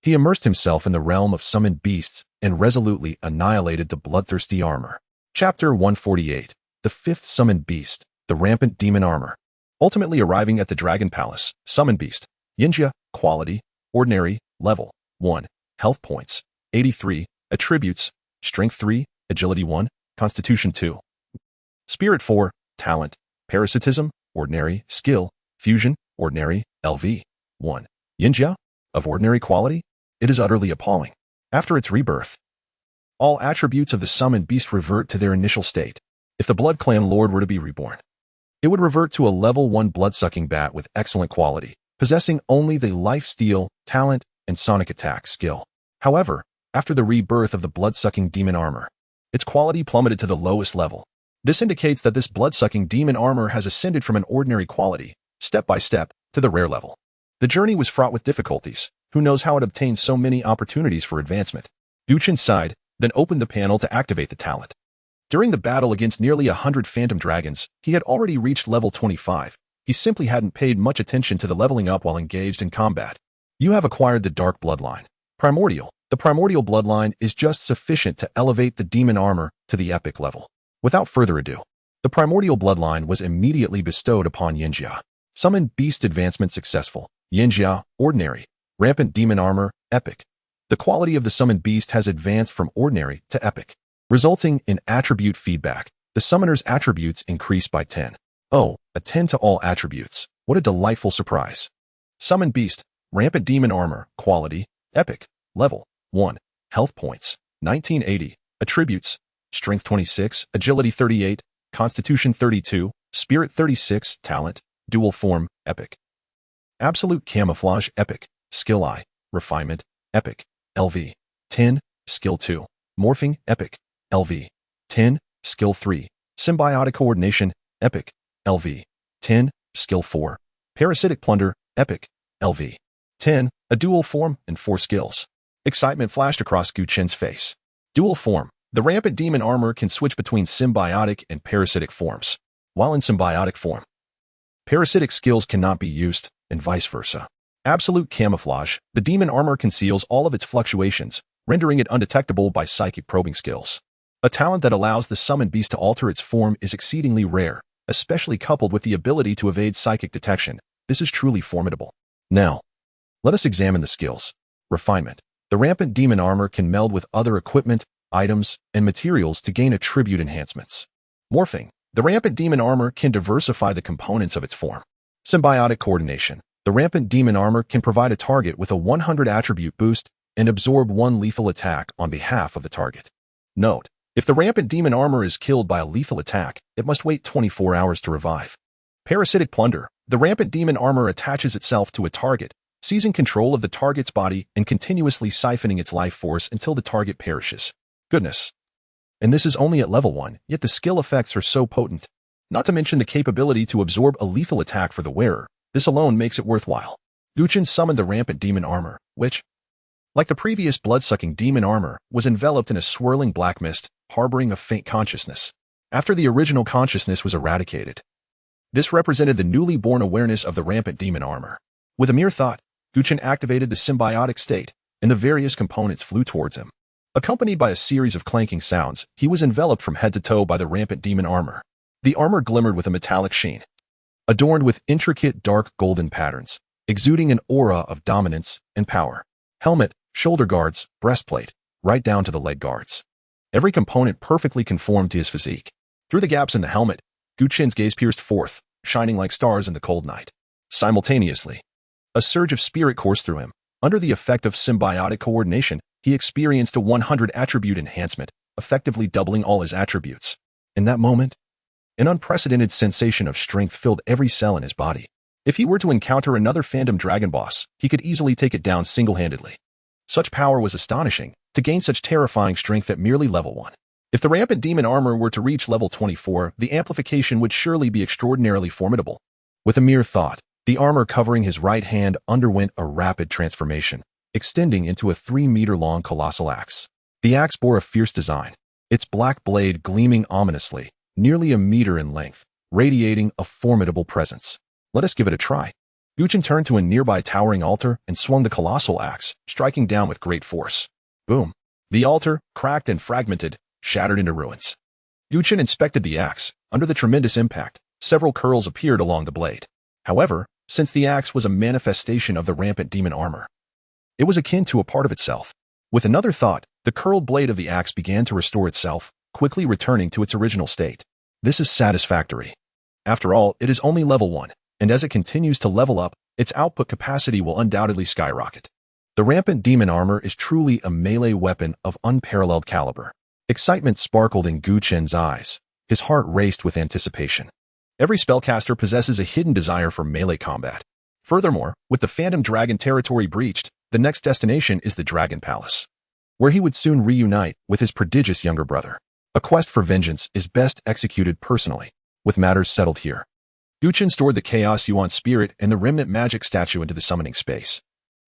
he immersed himself in the realm of summoned beasts and resolutely annihilated the bloodthirsty armor. Chapter 148. The fifth summoned beast, the rampant demon armor. Ultimately arriving at the Dragon Palace, summoned beast, Yinjia, quality, ordinary, level, 1, health points, 83, attributes, strength 3, agility 1, constitution 2. Spirit 4, talent, parasitism, ordinary, skill, fusion, ordinary, LV, 1. Yinjia, of ordinary quality? It is utterly appalling. After its rebirth, all attributes of the summoned beast revert to their initial state. If the Blood Clan Lord were to be reborn, it would revert to a level 1 blood-sucking bat with excellent quality, possessing only the life steal, talent, and sonic attack skill. However, after the rebirth of the blood-sucking demon armor, its quality plummeted to the lowest level. This indicates that this blood-sucking demon armor has ascended from an ordinary quality, step by step, to the rare level. The journey was fraught with difficulties. Who knows how it obtained so many opportunities for advancement? Chen sighed, then opened the panel to activate the talent. During the battle against nearly 100 phantom dragons, he had already reached level 25. He simply hadn't paid much attention to the leveling up while engaged in combat. You have acquired the Dark Bloodline. Primordial. The Primordial Bloodline is just sufficient to elevate the demon armor to the epic level. Without further ado, the Primordial Bloodline was immediately bestowed upon Yinjia. Summoned Beast Advancement successful. Yinjia, ordinary. Rampant demon armor, epic. The quality of the summoned beast has advanced from ordinary to epic, resulting in attribute feedback. The summoner's attributes increase by 10. Oh, a 10 to all attributes. What a delightful surprise. Summoned beast, rampant demon armor, quality, epic, level, 1, health points, 1980, attributes, strength 26, agility 38, constitution 32, spirit 36, talent, dual form, epic. Absolute camouflage, epic, skill I, refinement, epic, LV, 10, skill 2, morphing, epic, LV, 10, skill 3, symbiotic coordination, epic, LV, 10, skill 4, parasitic plunder, epic, LV, 10, a dual form and 4 skills. Excitement flashed across Chen's face. Dual form. The rampant demon armor can switch between symbiotic and parasitic forms. While in symbiotic form, parasitic skills cannot be used, and vice versa. Absolute camouflage. The demon armor conceals all of its fluctuations, rendering it undetectable by psychic probing skills. A talent that allows the summoned beast to alter its form is exceedingly rare, especially coupled with the ability to evade psychic detection. This is truly formidable. Now, let us examine the skills. Refinement. The rampant demon armor can meld with other equipment, items, and materials to gain attribute enhancements. Morphing. The rampant demon armor can diversify the components of its form. Symbiotic coordination. The rampant demon armor can provide a target with a 100 attribute boost and absorb 1 lethal attack on behalf of the target. Note, if the rampant demon armor is killed by a lethal attack, it must wait 24 hours to revive. Parasitic plunder. The rampant demon armor attaches itself to a target, seizing control of the target's body and continuously siphoning its life force until the target perishes. Goodness. And this is only at level 1, yet the skill effects are so potent. Not to mention the capability to absorb a lethal attack for the wearer. This alone makes it worthwhile. Chen summoned the rampant demon armor, which, like the previous blood-sucking demon armor, was enveloped in a swirling black mist, harboring a faint consciousness. After the original consciousness was eradicated, this represented the newly born awareness of the rampant demon armor. With a mere thought, Chen activated the symbiotic state, and the various components flew towards him. Accompanied by a series of clanking sounds, he was enveloped from head to toe by the rampant demon armor. The armor glimmered with a metallic sheen, adorned with intricate dark golden patterns, exuding an aura of dominance and power. Helmet, shoulder guards, breastplate, right down to the leg guards. Every component perfectly conformed to his physique. Through the gaps in the helmet, Gu Chen's gaze pierced forth, shining like stars in the cold night. Simultaneously, a surge of spirit coursed through him. Under the effect of symbiotic coordination, he experienced a 100 attribute enhancement, effectively doubling all his attributes. In that moment, an unprecedented sensation of strength filled every cell in his body. If he were to encounter another Phantom Dragon boss, he could easily take it down single-handedly. Such power was astonishing, to gain such terrifying strength at merely level 1. If the rampant demon armor were to reach level 24, the amplification would surely be extraordinarily formidable. With a mere thought, the armor covering his right hand underwent a rapid transformation, extending into a 3-meter-long colossal axe. The axe bore a fierce design, its black blade gleaming ominously, nearly a meter in length, radiating a formidable presence. Let us give it a try. Gu Chen turned to a nearby towering altar and swung the colossal axe, striking down with great force. Boom! The altar, cracked and fragmented, shattered into ruins. Gu Chen inspected the axe. Under the tremendous impact, several curls appeared along the blade. However, since the axe was a manifestation of the rampant demon armor, it was akin to a part of itself. With another thought, the curled blade of the axe began to restore itself, quickly returning to its original state. This is satisfactory. After all, it is only level 1, and as it continues to level up, its output capacity will undoubtedly skyrocket. The rampant demon armor is truly a melee weapon of unparalleled caliber. Excitement sparkled in Gu Chen's eyes. His heart raced with anticipation. Every spellcaster possesses a hidden desire for melee combat. Furthermore, with the Phantom Dragon territory breached, the next destination is the Dragon Palace, where he would soon reunite with his prodigious younger brother. A quest for vengeance is best executed personally, with matters settled here. Gu Chen stored the Chaos Yuan spirit and the Remnant Magic statue into the summoning space,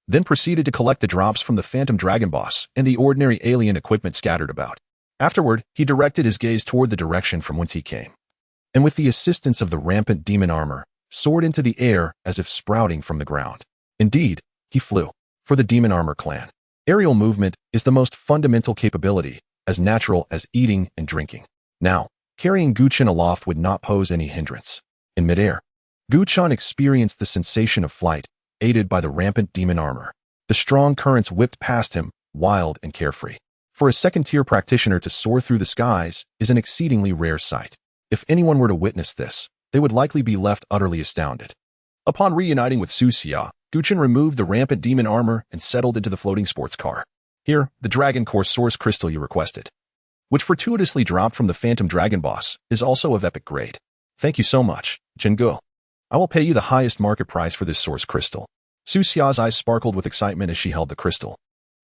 then proceeded to collect the drops from the Phantom Dragon boss and the ordinary alien equipment scattered about. Afterward, he directed his gaze toward the direction from whence he came, and with the assistance of the rampant demon armor, soared into the air as if sprouting from the ground. Indeed, he flew. For the demon armor clan, aerial movement is the most fundamental capability, as natural as eating and drinking. Now, carrying Gu Chen aloft would not pose any hindrance. In midair, Gu Chen experienced the sensation of flight, aided by the rampant demon armor. The strong currents whipped past him, wild and carefree. For a second-tier practitioner to soar through the skies is an exceedingly rare sight. If anyone were to witness this, they would likely be left utterly astounded. Upon reuniting with Su Xia, Gu Chen removed the rampant demon armor and settled into the floating sports car. Here, the Dragon Core source crystal you requested, which fortuitously dropped from the Phantom Dragon boss, is also of epic grade. Thank you so much, Chen Gu. I will pay you the highest market price for this source crystal. Su Xia's eyes sparkled with excitement as she held the crystal.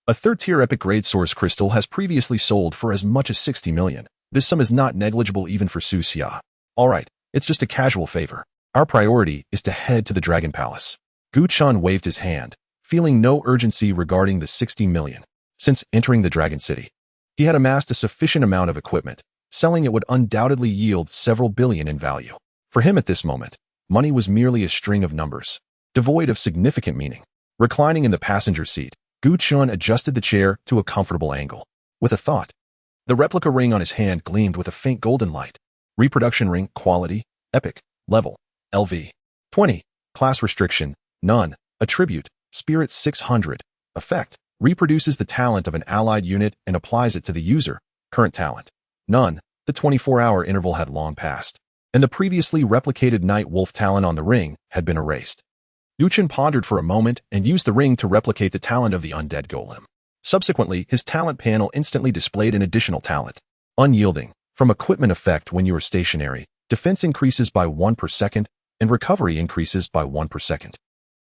A third-tier epic grade source crystal has previously sold for as much as 60 million. This sum is not negligible even for Su Xia. All right, it's just a casual favor. Our priority is to head to the Dragon Palace. Gu Chen waved his hand, feeling no urgency regarding the 60 million. Since entering the Dragon City, he had amassed a sufficient amount of equipment. Selling it would undoubtedly yield several billion in value. For him at this moment, money was merely a string of numbers, devoid of significant meaning. Reclining in the passenger seat, Gu Chen adjusted the chair to a comfortable angle. With a thought, the replica ring on his hand gleamed with a faint golden light. Reproduction ring, quality, epic, level, LV. 20, class restriction, none, attribute, spirit 600, effect, reproduces the talent of an allied unit and applies it to the user, current talent, none. The 24-hour interval had long passed, and the previously replicated Night Wolf talent on the ring had been erased. Gu Chen pondered for a moment and used the ring to replicate the talent of the undead golem. Subsequently, his talent panel instantly displayed an additional talent. Unyielding. From equipment effect when you are stationary, defense increases by 1 per second, and recovery increases by 1 per second.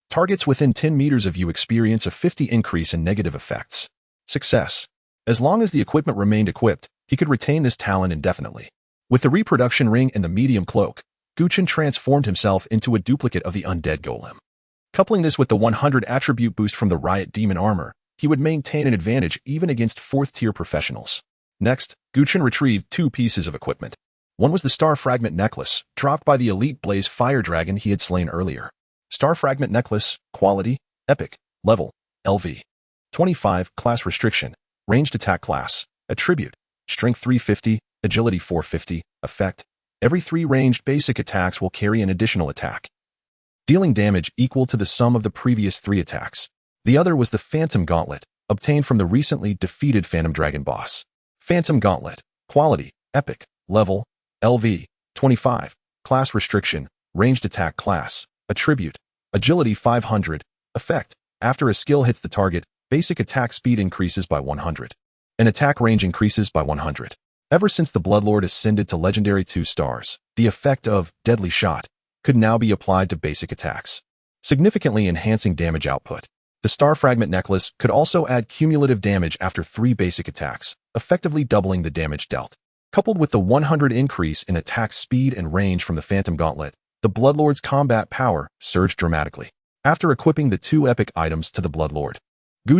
Targets within 10 meters of you experience a 50 increase in negative effects. Success. As long as the equipment remained equipped, he could retain this talent indefinitely. With the reproduction ring and the medium cloak, Gu Chen transformed himself into a duplicate of the undead golem. Coupling this with the 100 attribute boost from the Riot Demon armor, he would maintain an advantage even against 4th-tier professionals. Next, Gu Chen retrieved 2 pieces of equipment. One was the Star Fragment Necklace, dropped by the elite Blaze Fire Dragon he had slain earlier. Star Fragment Necklace, quality, epic, level, LV. 25, class restriction, ranged attack class, attribute, strength 350, agility 450, effect, every 3 ranged basic attacks will carry an additional attack, dealing damage equal to the sum of the previous 3 attacks. The other was the Phantom Gauntlet, obtained from the recently defeated Phantom Dragon boss. Phantom Gauntlet, quality, epic, level, LV, 25, Class restriction, ranged attack class, attribute, agility 500, effect, after a skill hits the target, basic attack speed increases by 100. And attack range increases by 100. Ever since the Bloodlord ascended to legendary 2 stars, the effect of deadly shot could now be applied to basic attacks, significantly enhancing damage output. The Star Fragment Necklace could also add cumulative damage after 3 basic attacks, effectively doubling the damage dealt. Coupled with the 100 increase in attack speed and range from the Phantom Gauntlet, the Bloodlord's combat power surged dramatically. After equipping the 2 epic items to the Bloodlord,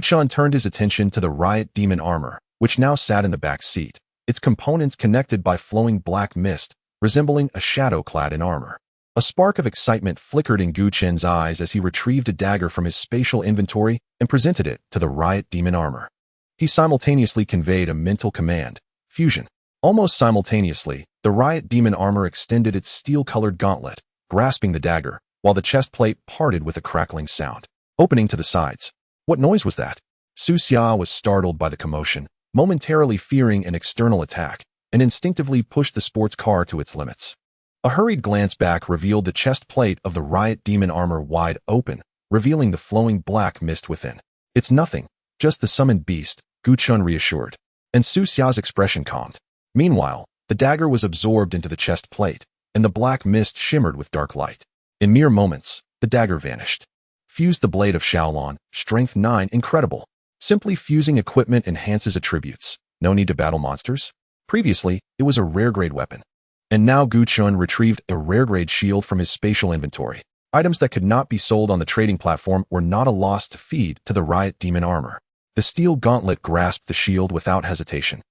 Chen turned his attention to the Riot Demon armor, which now sat in the back seat, its components connected by flowing black mist, resembling a shadow clad in armor. A spark of excitement flickered in Chen's eyes as he retrieved a dagger from his spatial inventory and presented it to the Riot Demon armor. He simultaneously conveyed a mental command, fusion. Almost simultaneously, the Riot Demon armor extended its steel-colored gauntlet, grasping the dagger, while the chest plate parted with a crackling sound, opening to the sides. What noise was that? Su Xia was startled by the commotion, momentarily fearing an external attack, and instinctively pushed the sports car to its limits. A hurried glance back revealed the chest plate of the Riot Demon armor wide open, revealing the flowing black mist within. It's nothing, just the summoned beast, Chen reassured, and Su Xia's expression calmed. Meanwhile, the dagger was absorbed into the chest plate, and the black mist shimmered with dark light. In mere moments, the dagger vanished. Fused the blade of Shaolin, strength 9, incredible. Simply fusing equipment enhances attributes. No need to battle monsters. Previously, it was a rare-grade weapon. And now Chen retrieved a rare-grade shield from his spatial inventory. Items that could not be sold on the trading platform were not a loss to feed to the Riot Demon armor. The steel gauntlet grasped the shield without hesitation,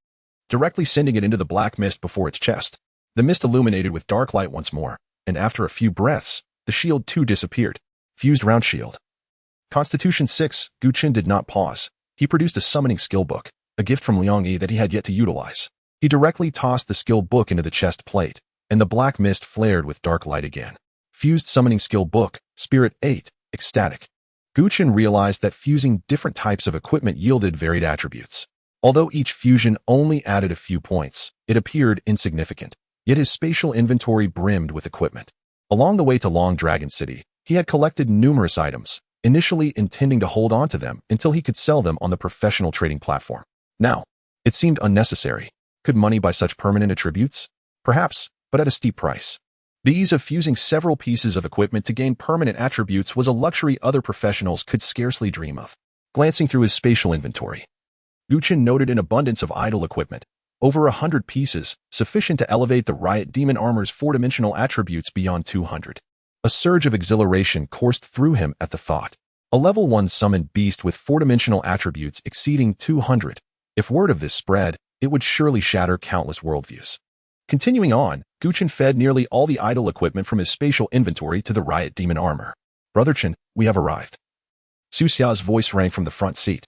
directly sending it into the black mist before its chest. The mist illuminated with dark light once more, and after a few breaths, the shield too disappeared. Fused round shield. Constitution 6, Chen did not pause. He produced a summoning skill book, a gift from Liang Yi that he had yet to utilize. He directly tossed the skill book into the chest plate, and the black mist flared with dark light again. Fused summoning skill book, Spirit 8, ecstatic. Chen realized that fusing different types of equipment yielded varied attributes. Although each fusion only added a few points, it appeared insignificant, yet his spatial inventory brimmed with equipment. Along the way to Long Dragon City, he had collected numerous items, initially intending to hold on to them until he could sell them on the professional trading platform. Now, it seemed unnecessary. Could money buy such permanent attributes? Perhaps, but at a steep price. The ease of fusing several pieces of equipment to gain permanent attributes was a luxury other professionals could scarcely dream of. Glancing through his spatial inventory, Chen noted an abundance of idle equipment, over 100 pieces, sufficient to elevate the Riot Demon armor's 4-dimensional attributes beyond 200. A surge of exhilaration coursed through him at the thought. A level 1 summoned beast with 4-dimensional attributes exceeding 200. If word of this spread, it would surely shatter countless worldviews. Continuing on, Chen fed nearly all the idle equipment from his spatial inventory to the Riot Demon armor. Brother Chen, we have arrived. Su Xia's voice rang from the front seat.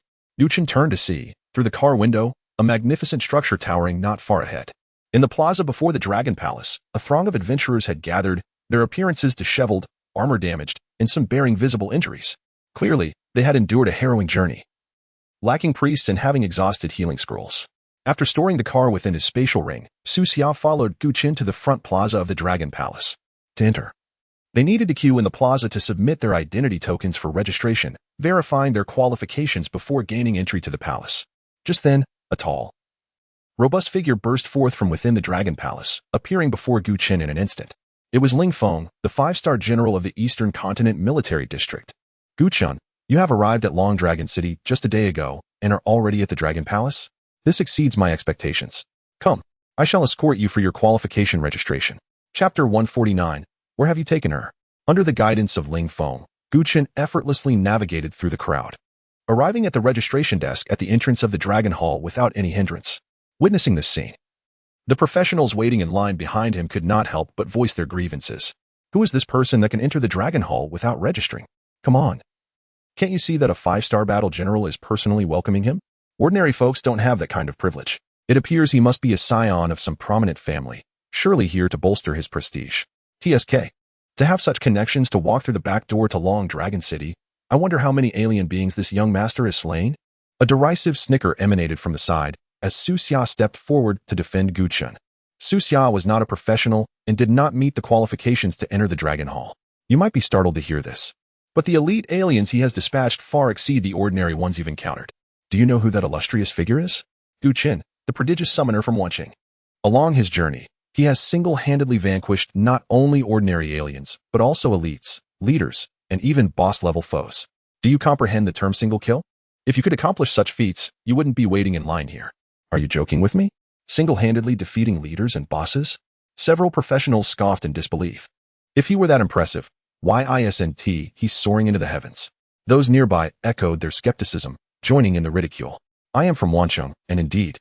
Chen turned to see, through the car window, a magnificent structure towering not far ahead. In the plaza before the Dragon Palace, a throng of adventurers had gathered, their appearances disheveled, armor damaged, and some bearing visible injuries. Clearly, they had endured a harrowing journey, lacking priests and having exhausted healing scrolls. After storing the car within his spatial ring, Su Xia followed Chen to the front plaza of the Dragon Palace. To enter, they needed to queue in the plaza to submit their identity tokens for registration, verifying their qualifications before gaining entry to the palace. Just then, a tall, robust figure burst forth from within the Dragon Palace, appearing before Chen in an instant. It was Ling Feng, the 5-star general of the Eastern Continent Military District. Chen, you have arrived at Long Dragon City just a day ago and are already at the Dragon Palace? This exceeds my expectations. Come, I shall escort you for your qualification registration. Chapter 149, Where have you taken her? Under the guidance of Ling Feng, Chen effortlessly navigated through the crowd, arriving at the registration desk at the entrance of the Dragon Hall without any hindrance. Witnessing this scene, the professionals waiting in line behind him could not help but voice their grievances. Who is this person that can enter the Dragon Hall without registering? Come on. Can't you see that a 5-star battle general is personally welcoming him? Ordinary folks don't have that kind of privilege. It appears he must be a scion of some prominent family, surely here to bolster his prestige. TSK. To have such connections to walk through the back door to Long Dragon City, I wonder how many alien beings this young master has slain? A derisive snicker emanated from the side as Su Xia stepped forward to defend Chen. Xia was not a professional and did not meet the qualifications to enter the Dragon Hall. You might be startled to hear this, but the elite aliens he has dispatched far exceed the ordinary ones you've encountered. Do you know who that illustrious figure is? Chen, the prodigious summoner from Wanqing. Along his journey, he has single-handedly vanquished not only ordinary aliens, but also elites, leaders, and even boss-level foes. Do you comprehend the term single kill? If you could accomplish such feats, you wouldn't be waiting in line here. Are you joking with me? Single-handedly defeating leaders and bosses? Several professionals scoffed in disbelief. If he were that impressive, why isn't he's soaring into the heavens? Those nearby echoed their skepticism, joining in the ridicule. I am from Wanqing, and indeed,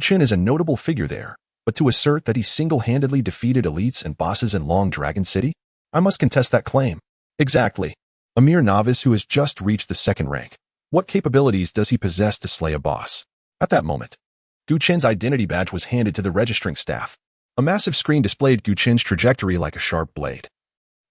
Chen is a notable figure there, but to assert that he single-handedly defeated elites and bosses in Long Dragon City? I must contest that claim. Exactly. A mere novice who has just reached the second rank. What capabilities does he possess to slay a boss? At that moment, Chen's identity badge was handed to the registering staff. A massive screen displayed Chen's trajectory like a sharp blade,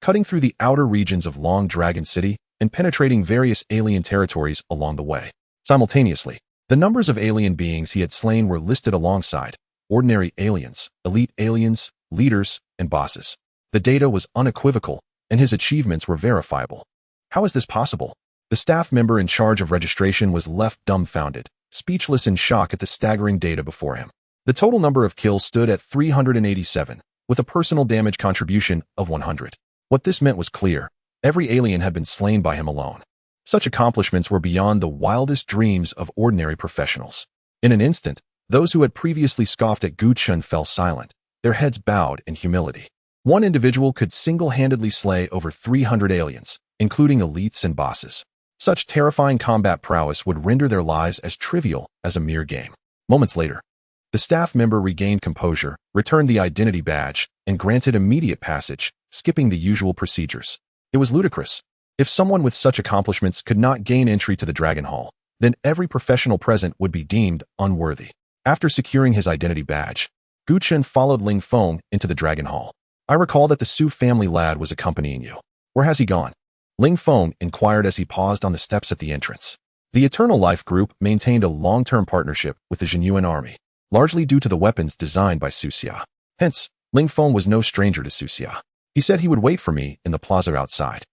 cutting through the outer regions of Long Dragon City and penetrating various alien territories along the way. Simultaneously, the numbers of alien beings he had slain were listed alongside ordinary aliens, elite aliens, leaders, and bosses. The data was unequivocal, and his achievements were verifiable. How is this possible? The staff member in charge of registration was left dumbfounded, speechless in shock at the staggering data before him. The total number of kills stood at 387, with a personal damage contribution of 100. What this meant was clear. Every alien had been slain by him alone. Such accomplishments were beyond the wildest dreams of ordinary professionals. In an instant, those who had previously scoffed at Chen fell silent, their heads bowed in humility. One individual could single-handedly slay over 300 aliens, including elites and bosses. Such terrifying combat prowess would render their lives as trivial as a mere game. Moments later, the staff member regained composure, returned the identity badge, and granted immediate passage, skipping the usual procedures. It was ludicrous. If someone with such accomplishments could not gain entry to the Dragon Hall, then every professional present would be deemed unworthy. After securing his identity badge, Chen followed Ling Feng into the Dragon Hall. I recall that the Su family lad was accompanying you. Where has he gone? Ling Feng inquired as he paused on the steps at the entrance. The Eternal Life Group maintained a long-term partnership with the Jinyuan army, largely due to the weapons designed by Xia. Hence, Ling Feng was no stranger to Xia. He said he would wait for me in the plaza outside.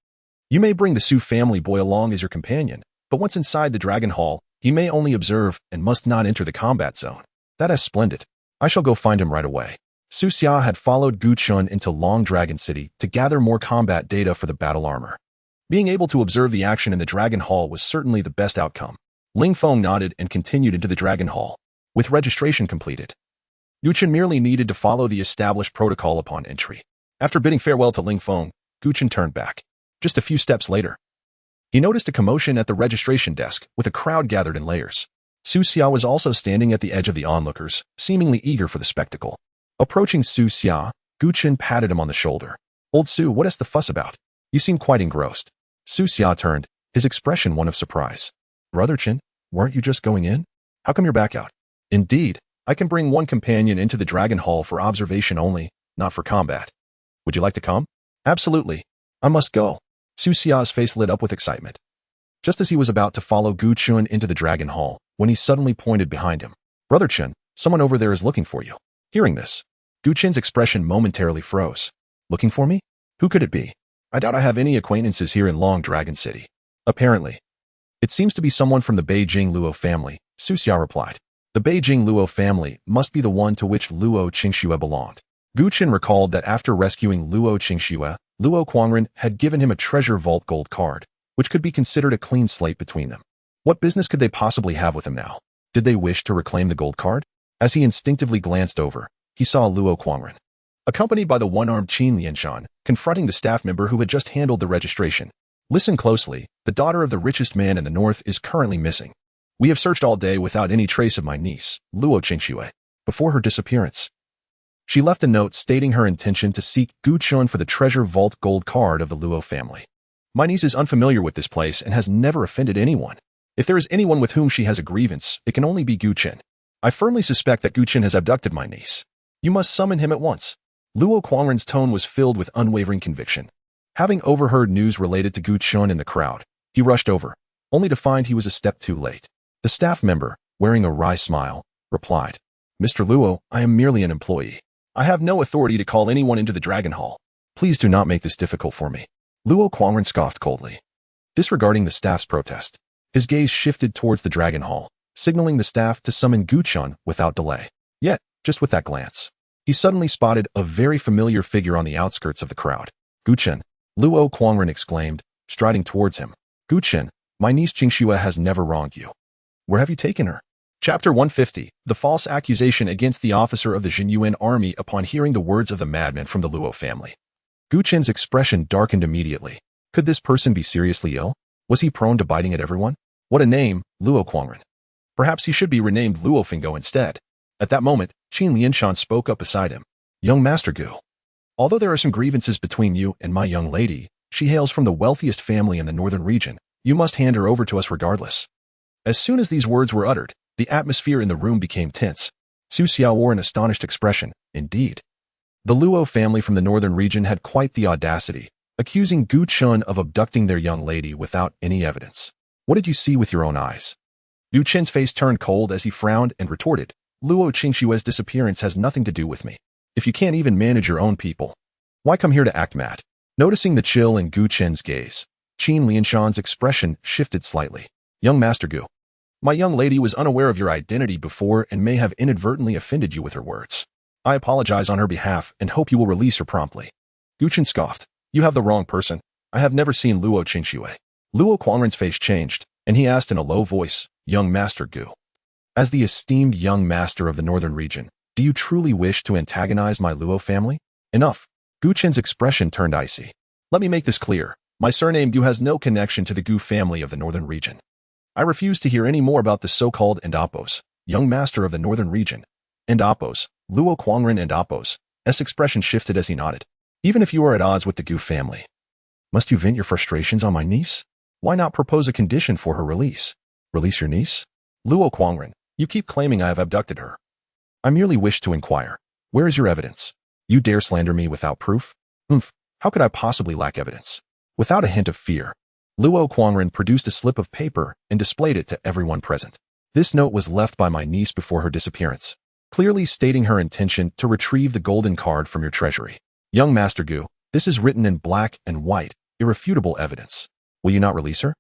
You may bring the Su family boy along as your companion, but once inside the Dragon Hall, he may only observe and must not enter the combat zone. That is splendid. I shall go find him right away. Xia had followed Chen into Long Dragon City to gather more combat data for the battle armor. Being able to observe the action in the Dragon Hall was certainly the best outcome. Ling Feng nodded and continued into the Dragon Hall. With registration completed, Chen merely needed to follow the established protocol upon entry. After bidding farewell to Ling Feng, Chen turned back. Just a few steps later, he noticed a commotion at the registration desk with a crowd gathered in layers. Xia was also standing at the edge of the onlookers, seemingly eager for the spectacle. Approaching Xia, Chen patted him on the shoulder. Old Su, what is the fuss about? You seem quite engrossed. Xia turned, his expression one of surprise. Brother Chen, weren't you just going in? How come you're back out? Indeed, I can bring one companion into the Dragon Hall for observation only, not for combat. Would you like to come? Absolutely. I must go. Xia's face lit up with excitement. Just as he was about to follow Chen into the Dragon Hall, when he suddenly pointed behind him. Brother Chen, someone over there is looking for you. Hearing this, Chen's expression momentarily froze. Looking for me? Who could it be? I doubt I have any acquaintances here in Long Dragon City. Apparently. It seems to be someone from the Beijing Luo family, Xia replied. The Beijing Luo family must be the one to which Luo Qingxue belonged. Chen recalled that after rescuing Luo Qingxue, Luo Quangren had given him a treasure vault gold card, which could be considered a clean slate between them. What business could they possibly have with him now? Did they wish to reclaim the gold card? As he instinctively glanced over, he saw Luo Quangren, accompanied by the one-armed Qin Lianshan, confronting the staff member who had just handled the registration. Listen closely, the daughter of the richest man in the north is currently missing. We have searched all day without any trace of my niece, Luo Qingxue. Before her disappearance, she left a note stating her intention to seek Chen for the treasure vault gold card of the Luo family. My niece is unfamiliar with this place and has never offended anyone. If there is anyone with whom she has a grievance, it can only be Chen. I firmly suspect that Chen has abducted my niece. You must summon him at once. Luo Quangren's tone was filled with unwavering conviction. Having overheard news related to Chen in the crowd, he rushed over, only to find he was a step too late. The staff member, wearing a wry smile, replied, Mr. Luo, I am merely an employee. I have no authority to call anyone into the Dragon Hall. Please do not make this difficult for me. Luo Quangren scoffed coldly. Disregarding the staff's protest, his gaze shifted towards the Dragon Hall, signaling the staff to summon Gu Chen without delay. Yet, just with that glance, he suddenly spotted a very familiar figure on the outskirts of the crowd. Gu Chen, Luo Quangren exclaimed, striding towards him. Gu Chen, my niece Qingxue has never wronged you. Where have you taken her? Chapter 150, The False Accusation Against the Officer of the Jinyuan Army upon hearing the words of the madman from the Luo family. Gu Chen's expression darkened immediately. Could this person be seriously ill? Was he prone to biting at everyone? What a name, Luo Quangren. Perhaps he should be renamed Luo Fingo instead. At that moment, Qin Lianshan spoke up beside him. Young Master Gu. Although there are some grievances between you and my young lady, she hails from the wealthiest family in the northern region. You must hand her over to us regardless. As soon as these words were uttered, the atmosphere in the room became tense. Su Xiao wore an astonished expression. Indeed. The Luo family from the northern region had quite the audacity, accusing Gu Chen of abducting their young lady without any evidence. What did you see with your own eyes? Gu Chen's face turned cold as he frowned and retorted, Luo Qingshue's disappearance has nothing to do with me. If you can't even manage your own people, why come here to act mad? Noticing the chill in Gu Chen's gaze, Qin Lianshan's expression shifted slightly. Young Master Gu, my young lady was unaware of your identity before and may have inadvertently offended you with her words. I apologize on her behalf and hope you will release her promptly. Gu Chen scoffed. You have the wrong person. I have never seen Luo Qingxue. Luo Quangren's face changed, and he asked in a low voice, Young Master Gu, as the esteemed young master of the northern region, do you truly wish to antagonize my Luo family? Enough. Gu Chen's expression turned icy. Let me make this clear. My surname Gu has no connection to the Gu family of the northern region. I refuse to hear any more about the so-called Endapos, young master of the northern region. Endapos, Luo Quangren Endapos. S expression shifted as he nodded. Even if you are at odds with the Gu family, must you vent your frustrations on my niece? Why not propose a condition for her release? Release your niece? Luo Quangren, you keep claiming I have abducted her. I merely wish to inquire. Where is your evidence? You dare slander me without proof? How could I possibly lack evidence? Without a hint of fear, Luo Quangren produced a slip of paper and displayed it to everyone present. This note was left by my niece before her disappearance, clearly stating her intention to retrieve the golden card from your treasury. Young Master Gu, this is written in black and white, irrefutable evidence. Will you not release her?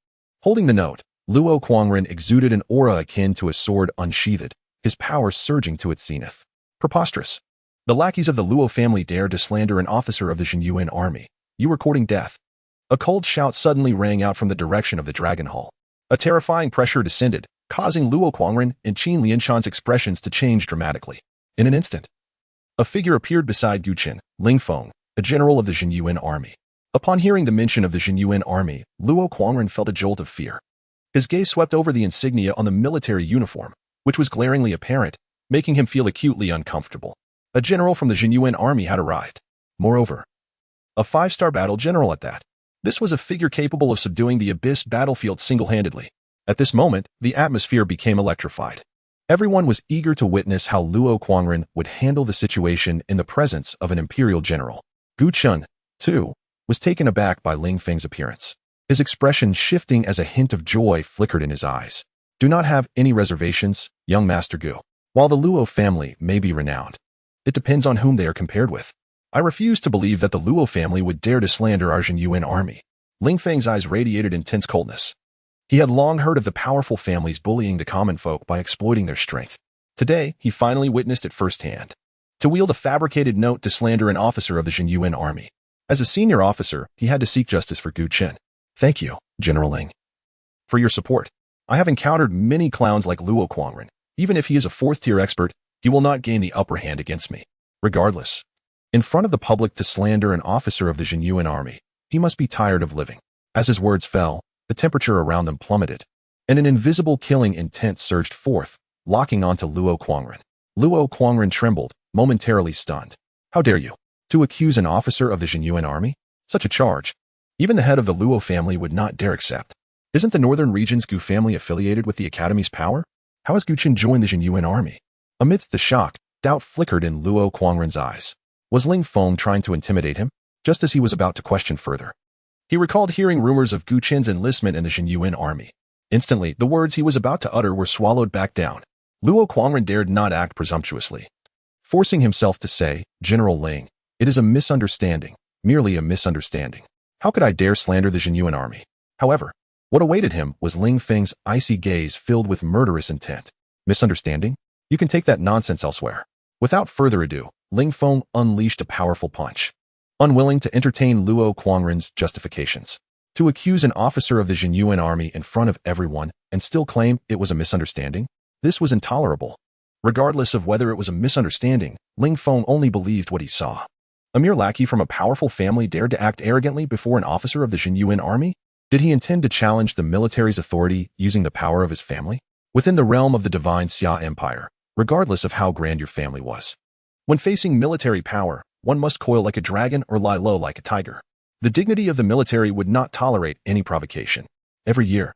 Holding the note, Luo Quangren exuded an aura akin to a sword unsheathed, his power surging to its zenith. Preposterous. The lackeys of the Luo family dared to slander an officer of the Jinyuan army. You were courting death. A cold shout suddenly rang out from the direction of the Dragon Hall. A terrifying pressure descended, causing Luo Quangren and Qin Lianshan's expressions to change dramatically. In an instant, a figure appeared beside Gu Chen, Ling Feng, a general of the Jinyuan army. Upon hearing the mention of the Jinyuan army, Luo Quangren felt a jolt of fear. His gaze swept over the insignia on the military uniform, which was glaringly apparent, making him feel acutely uncomfortable. A general from the Jinyuan army had arrived. Moreover, a 5-star battle general at that. This was a figure capable of subduing the Abyss battlefield single-handedly. At this moment, the atmosphere became electrified. Everyone was eager to witness how Luo Quangren would handle the situation in the presence of an imperial general. Gu Chen, too, was taken aback by Ling Feng's appearance, his expression shifting as a hint of joy flickered in his eyes. Do not have any reservations, young Master Gu. While the Luo family may be renowned, it depends on whom they are compared with. I refuse to believe that the Luo family would dare to slander our Jinyuan army. Ling Feng's eyes radiated intense coldness. He had long heard of the powerful families bullying the common folk by exploiting their strength. Today, he finally witnessed it firsthand. To wield a fabricated note to slander an officer of the Jinyuan army. As a senior officer, he had to seek justice for Gu Chen. Thank you, General Ling, for your support. I have encountered many clowns like Luo Quangren. Even if he is a 4th-tier expert, he will not gain the upper hand against me. Regardless, in front of the public to slander an officer of the Jinyuan army, he must be tired of living. As his words fell, the temperature around them plummeted, and an invisible killing intent surged forth, locking onto Luo Quangren. Luo Quangren trembled, momentarily stunned. How dare you? To accuse an officer of the Jinyuan army? Such a charge. Even the head of the Luo family would not dare accept. Isn't the northern region's Gu family affiliated with the Academy's power? How has Gu Chen joined the Jinyuan army? Amidst the shock, doubt flickered in Luo Quangren's eyes. Was Ling Feng trying to intimidate him? Just as he was about to question further, he recalled hearing rumors of Gu Chen's enlistment in the Jinyuan army. Instantly, the words he was about to utter were swallowed back down. Luo Quangren dared not act presumptuously. forcing himself to say, "General Ling, it is a misunderstanding, merely a misunderstanding. How could I dare slander the genuine army?" However, what awaited him was Ling Feng's icy gaze filled with murderous intent. Misunderstanding? You can take that nonsense elsewhere. Without further ado, Ling Feng unleashed a powerful punch. Unwilling to entertain Luo Quangren's justifications, to accuse an officer of the genuine army in front of everyone and still claim it was a misunderstanding? This was intolerable. Regardless of whether it was a misunderstanding, Ling Feng only believed what he saw. A mere lackey from a powerful family dared to act arrogantly before an officer of the genuine army? Did he intend to challenge the military's authority using the power of his family? Within the realm of the divine Xia Empire, regardless of how grand your family was, when facing military power, one must coil like a dragon or lie low like a tiger. The dignity of the military would not tolerate any provocation. Every year,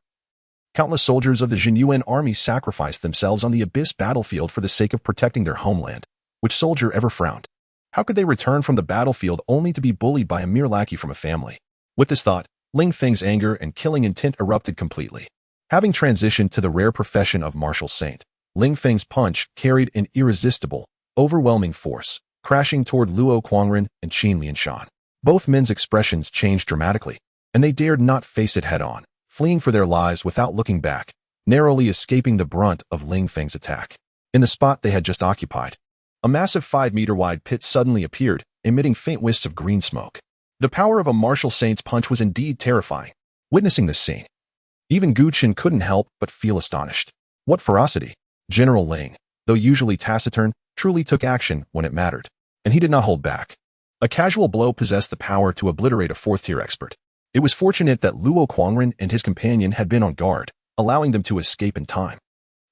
countless soldiers of the genuine army sacrificed themselves on the abyss battlefield for the sake of protecting their homeland. Which soldier ever frowned? How could they return from the battlefield only to be bullied by a mere lackey from a family? With this thought, Ling Feng's anger and killing intent erupted completely. Having transitioned to the rare profession of martial saint, Ling Feng's punch carried an irresistible, overwhelming force, crashing toward Luo Quangren and Qin Lianshan. Both men's expressions changed dramatically, and they dared not face it head-on, fleeing for their lives without looking back, narrowly escaping the brunt of Ling Feng's attack. In the spot they had just occupied, a massive 5-meter-wide pit suddenly appeared, emitting faint wisps of green smoke. The power of a martial saint's punch was indeed terrifying. Witnessing this scene, even Gu Chen couldn't help but feel astonished. What ferocity! General Ling, though usually taciturn, truly took action when it mattered, and he did not hold back. A casual blow possessed the power to obliterate a 4th-tier expert. It was fortunate that Luo Quangren and his companion had been on guard, allowing them to escape in time.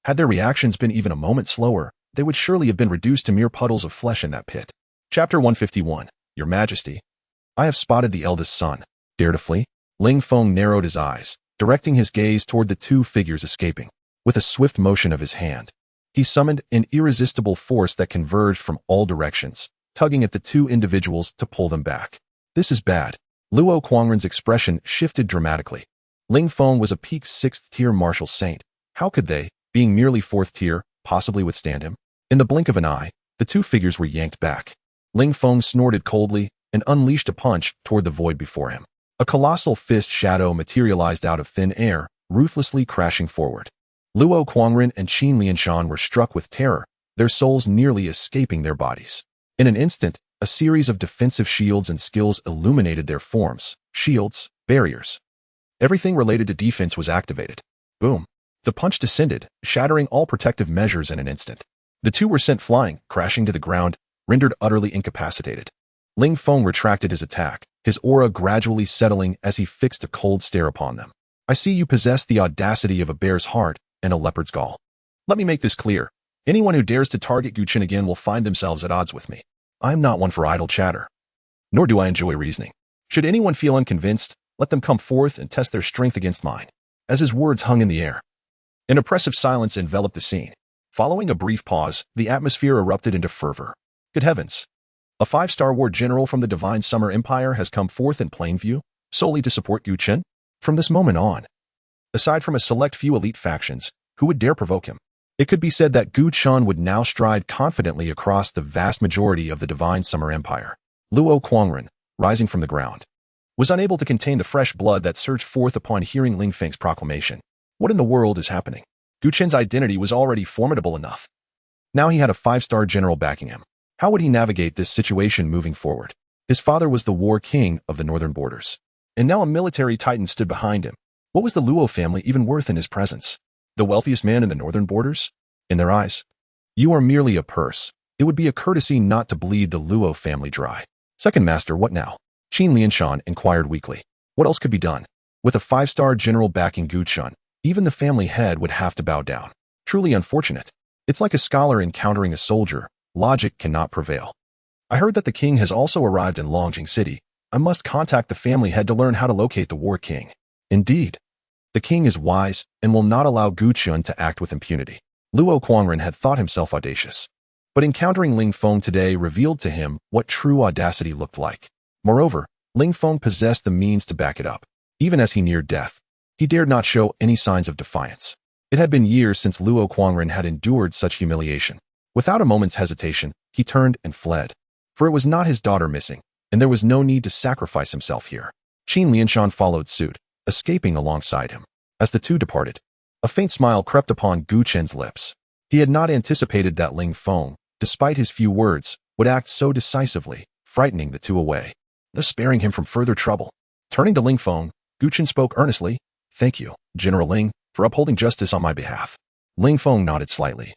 Had their reactions been even a moment slower, they would surely have been reduced to mere puddles of flesh in that pit. Chapter 151. Your Majesty, I have spotted the eldest son. Dare to flee? Ling Feng narrowed his eyes, directing his gaze toward the two figures escaping. With a swift motion of his hand, he summoned an irresistible force that converged from all directions, tugging at the two individuals to pull them back. This is bad. Luo Quangren's expression shifted dramatically. Ling Feng was a peak 6th-tier martial saint. How could they, being merely 4th-tier, possibly withstand him? In the blink of an eye, the two figures were yanked back. Ling Feng snorted coldly and unleashed a punch toward the void before him. A colossal fist shadow materialized out of thin air, ruthlessly crashing forward. Luo Quangren and Qin Lianshan were struck with terror, their souls nearly escaping their bodies. In an instant, a series of defensive shields and skills illuminated their forms. Shields, barriers. Everything related to defense was activated. Boom. The punch descended, shattering all protective measures in an instant. The two were sent flying, crashing to the ground, rendered utterly incapacitated. Ling Feng retracted his attack, his aura gradually settling as he fixed a cold stare upon them. I see you possess the audacity of a bear's heart and a leopard's gall. Let me make this clear. Anyone who dares to target Gu Chen again will find themselves at odds with me. I am not one for idle chatter. Nor do I enjoy reasoning. Should anyone feel unconvinced, let them come forth and test their strength against mine. As his words hung in the air, an oppressive silence enveloped the scene. Following a brief pause, the atmosphere erupted into fervor. Good heavens! A 5-star war general from the Divine Summer Empire has come forth in plain view, solely to support Gu Chen? From this moment on, aside from a select few elite factions, who would dare provoke him? It could be said that Gu Chen would now stride confidently across the vast majority of the Divine Summer Empire. Luo Quangren, rising from the ground, was unable to contain the fresh blood that surged forth upon hearing Ling Feng's proclamation. What in the world is happening? Gu Chen's identity was already formidable enough. Now he had a 5-star general backing him. How would he navigate this situation moving forward? His father was the war king of the northern borders, and now a military titan stood behind him. What was the Luo family even worth in his presence? The wealthiest man in the northern borders? In their eyes, you are merely a purse. It would be a courtesy not to bleed the Luo family dry. Second master, what now? Qin Lianshan inquired weakly. What else could be done? With a 5-star general backing Gu Chen, even the family head would have to bow down. Truly unfortunate. It's like a scholar encountering a soldier. Logic cannot prevail. I heard that the king has also arrived in Longjing City. I must contact the family head to learn how to locate the war king. Indeed, the king is wise and will not allow Gu Chen to act with impunity. Luo Quangren had thought himself audacious, but encountering Ling Feng today revealed to him what true audacity looked like. Moreover, Ling Feng possessed the means to back it up. Even as he neared death, he dared not show any signs of defiance. It had been years since Luo Quangren had endured such humiliation. Without a moment's hesitation, he turned and fled. For it was not his daughter missing, and there was no need to sacrifice himself here. Qin Lianshan followed suit, escaping alongside him. As the two departed, a faint smile crept upon Gu Chen's lips. He had not anticipated that Ling Feng, despite his few words, would act so decisively, frightening the two away, thus sparing him from further trouble. Turning to Ling Feng, Gu Chen spoke earnestly. "Thank you, General Ling, for upholding justice on my behalf." Ling Feng nodded slightly,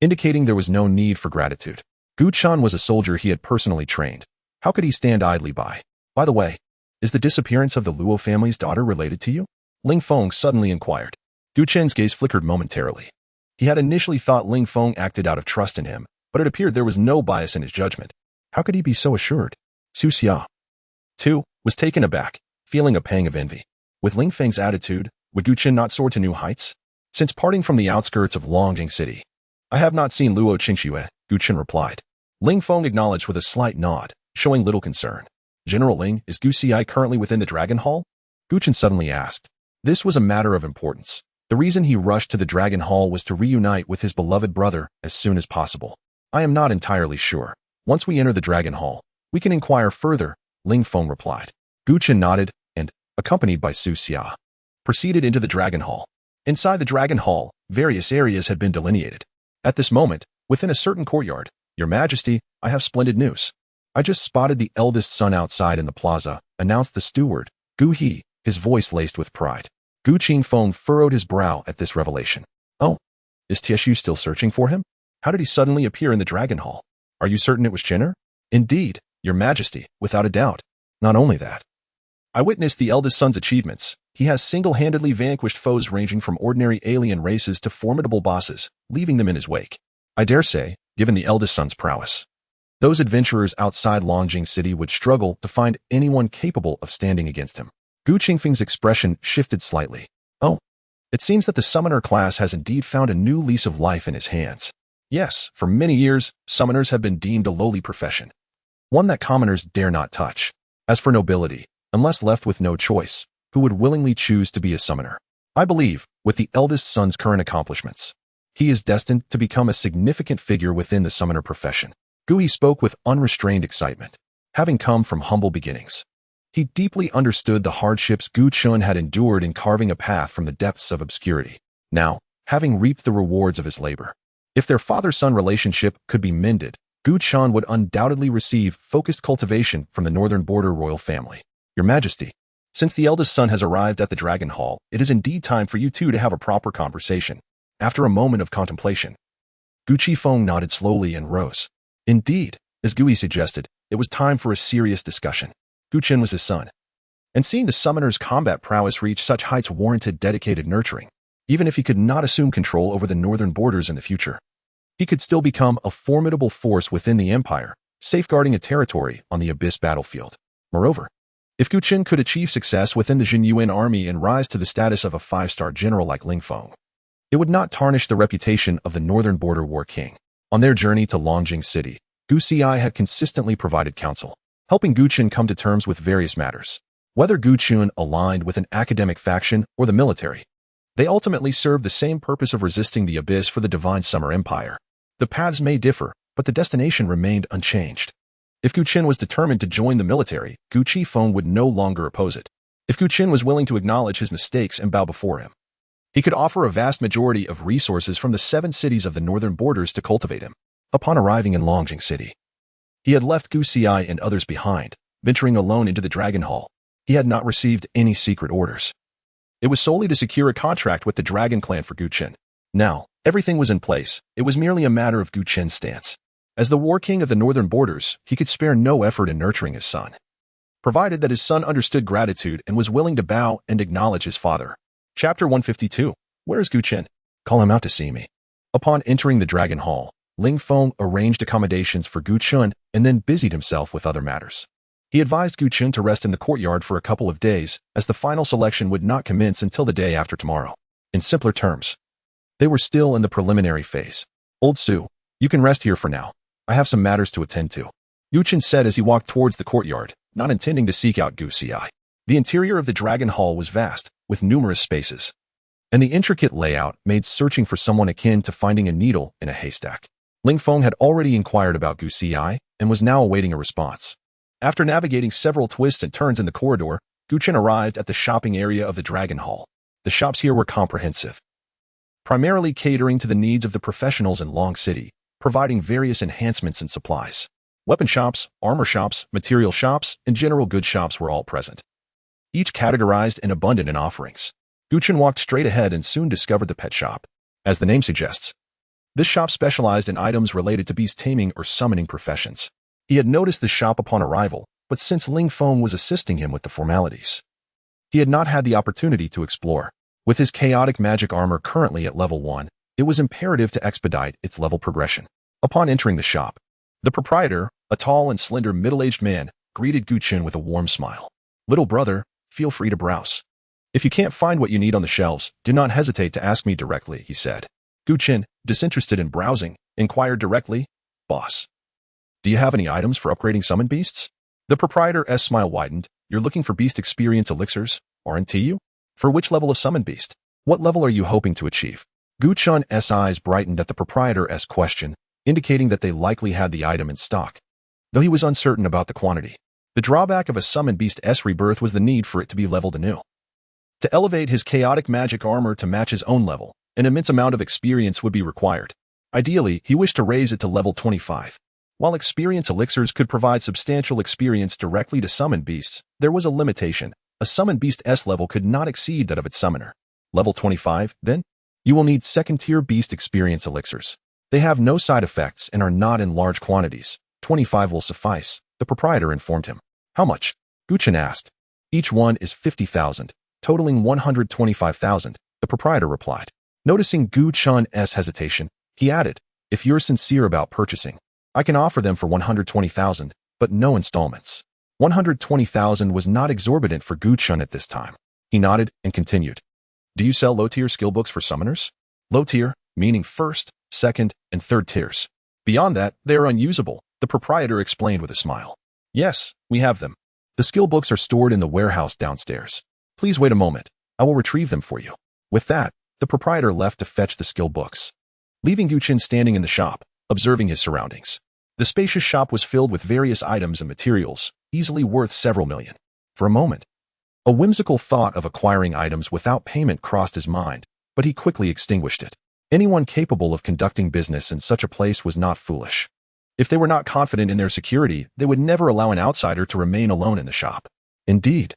indicating there was no need for gratitude. Gu Chen was a soldier he had personally trained. How could he stand idly by? By the way, is the disappearance of the Luo family's daughter related to you? Ling Feng suddenly inquired. Gu Chen's gaze flickered momentarily. He had initially thought Ling Feng acted out of trust in him, but it appeared there was no bias in his judgment. How could he be so assured? Su Xia, too, was taken aback, feeling a pang of envy. With Ling Feng's attitude, would Gu Chen not soar to new heights? Since parting from the outskirts of Longjing City, I have not seen Luo Qingxue, Gu Chen replied. Ling Feng acknowledged with a slight nod, showing little concern. General Ling, is Gu Xi currently within the Dragon Hall? Gu Chen suddenly asked. This was a matter of importance. The reason he rushed to the Dragon Hall was to reunite with his beloved brother as soon as possible. I am not entirely sure. Once we enter the Dragon Hall, we can inquire further, Ling Feng replied. Gu Chen nodded and, accompanied by Su Xia, proceeded into the Dragon Hall. Inside the Dragon Hall, various areas had been delineated. At this moment, within a certain courtyard, Your Majesty, I have splendid news. I just spotted the eldest son outside in the plaza, announced the steward, Gu He, his voice laced with pride. Gu Qingfeng furrowed his brow at this revelation. Oh, is Tieshu still searching for him? How did he suddenly appear in the Dragon Hall? Are you certain it was Chen'er? Indeed, Your Majesty, without a doubt. Not only that, I witnessed the eldest son's achievements. He has single-handedly vanquished foes ranging from ordinary alien races to formidable bosses, leaving them in his wake. I dare say, given the eldest son's prowess, those adventurers outside Longjing City would struggle to find anyone capable of standing against him. Gu Qingfeng's expression shifted slightly. Oh, it seems that the summoner class has indeed found a new lease of life in his hands. Yes, for many years, summoners have been deemed a lowly profession, one that commoners dare not touch. As for nobility, unless left with no choice, who would willingly choose to be a summoner? I believe, with the eldest son's current accomplishments, he is destined to become a significant figure within the summoner profession. Gui spoke with unrestrained excitement. Having come from humble beginnings, he deeply understood the hardships Gu Chun had endured in carving a path from the depths of obscurity. Now, having reaped the rewards of his labor, if their father-son relationship could be mended, Gu Chun would undoubtedly receive focused cultivation from the northern border royal family. Your Majesty, since the eldest son has arrived at the Dragon Hall, it is indeed time for you two to have a proper conversation. After a moment of contemplation, Gu Qifeng nodded slowly and rose. Indeed, as Gui suggested, it was time for a serious discussion. Gu Chen was his son, and seeing the summoner's combat prowess reach such heights warranted dedicated nurturing. Even if he could not assume control over the northern borders in the future, he could still become a formidable force within the empire, safeguarding a territory on the Abyss battlefield. Moreover, if Gu Chen could achieve success within the Jinyuan army and rise to the status of a 5-star general like Ling Feng, it would not tarnish the reputation of the northern border war king. On their journey to Longjing City, Gu Xi had consistently provided counsel, helping Gu Chen come to terms with various matters. Whether Gu Chen aligned with an academic faction or the military, they ultimately served the same purpose of resisting the Abyss for the Divine Summer Empire. The paths may differ, but the destination remained unchanged. If Gu Chen was determined to join the military, Gu Qifeng would no longer oppose it. If Gu Chen was willing to acknowledge his mistakes and bow before him, he could offer a vast majority of resources from the 7 cities of the northern borders to cultivate him. Upon arriving in Longjing City, he had left Gu Xi and others behind, venturing alone into the Dragon Hall. He had not received any secret orders. It was solely to secure a contract with the Dragon Clan for Gu Chen. Now, everything was in place. It was merely a matter of Gu Chen's stance. As the war king of the northern borders, he could spare no effort in nurturing his son, provided that his son understood gratitude and was willing to bow and acknowledge his father. Chapter 152. Where is Gu Chen? Call him out to see me. Upon entering the Dragon Hall, Ling Feng arranged accommodations for Gu Chen and then busied himself with other matters. He advised Gu Chen to rest in the courtyard for a couple of days, as the final selection would not commence until the day after tomorrow. In simpler terms, they were still in the preliminary phase. Old Su, you can rest here for now. I have some matters to attend to, Gu Chen said as he walked towards the courtyard, not intending to seek out Gu Xi. The interior of the Dragon Hall was vast, with numerous spaces, and the intricate layout made searching for someone akin to finding a needle in a haystack. Ling Feng had already inquired about Gu Xi and was now awaiting a response. After navigating several twists and turns in the corridor, Gu Chen arrived at the shopping area of the Dragon Hall. The shops here were comprehensive, primarily catering to the needs of the professionals in Long City, providing various enhancements and supplies. Weapon shops, armor shops, material shops, and general goods shops were all present, each categorized and abundant in offerings. Gu Chen walked straight ahead and soon discovered the pet shop. As the name suggests, this shop specialized in items related to beast taming or summoning professions. He had noticed the shop upon arrival, but since Ling Feng was assisting him with the formalities, he had not had the opportunity to explore. With his chaotic magic armor currently at level 1, it was imperative to expedite its level progression. Upon entering the shop, the proprietor, a tall and slender middle-aged man, greeted Gu Chen with a warm smile. "Little brother, feel free to browse. If you can't find what you need on the shelves, do not hesitate to ask me directly," he said. Gu Chen, disinterested in browsing, inquired directly, "Boss, do you have any items for upgrading summoned beasts?" The proprietor's smile widened. "You're looking for beast experience elixirs, aren't you? For which level of summoned beast? What level are you hoping to achieve?" Gu Chen's eyes brightened at the proprietor's question, indicating that they likely had the item in stock, though he was uncertain about the quantity. The drawback of a summoned beast's rebirth was the need for it to be leveled anew. To elevate his chaotic magic armor to match his own level, an immense amount of experience would be required. Ideally, he wished to raise it to level 25. While experience elixirs could provide substantial experience directly to summoned beasts, there was a limitation. A summoned beast's level could not exceed that of its summoner. Level 25, then? You will need second-tier beast experience elixirs. They have no side effects and are not in large quantities. 25 will suffice, the proprietor informed him. How much? Gu Chen asked. Each one is 50,000, totaling 125,000, the proprietor replied. Noticing Gu Chen's hesitation, he added, "If you're sincere about purchasing, I can offer them for 120,000, but no installments." 120,000 was not exorbitant for Gu Chen at this time. He nodded and continued. "Do you sell low-tier skill books for summoners?" Low-tier, meaning first, second, and third tiers. Beyond that, they are unusable, the proprietor explained with a smile. "Yes, we have them. The skill books are stored in the warehouse downstairs. Please wait a moment. I will retrieve them for you." With that, the proprietor left to fetch the skill books, leaving Gu Chen standing in the shop, observing his surroundings. The spacious shop was filled with various items and materials, easily worth several million. For a moment, a whimsical thought of acquiring items without payment crossed his mind, but he quickly extinguished it. Anyone capable of conducting business in such a place was not foolish. If they were not confident in their security, they would never allow an outsider to remain alone in the shop. Indeed,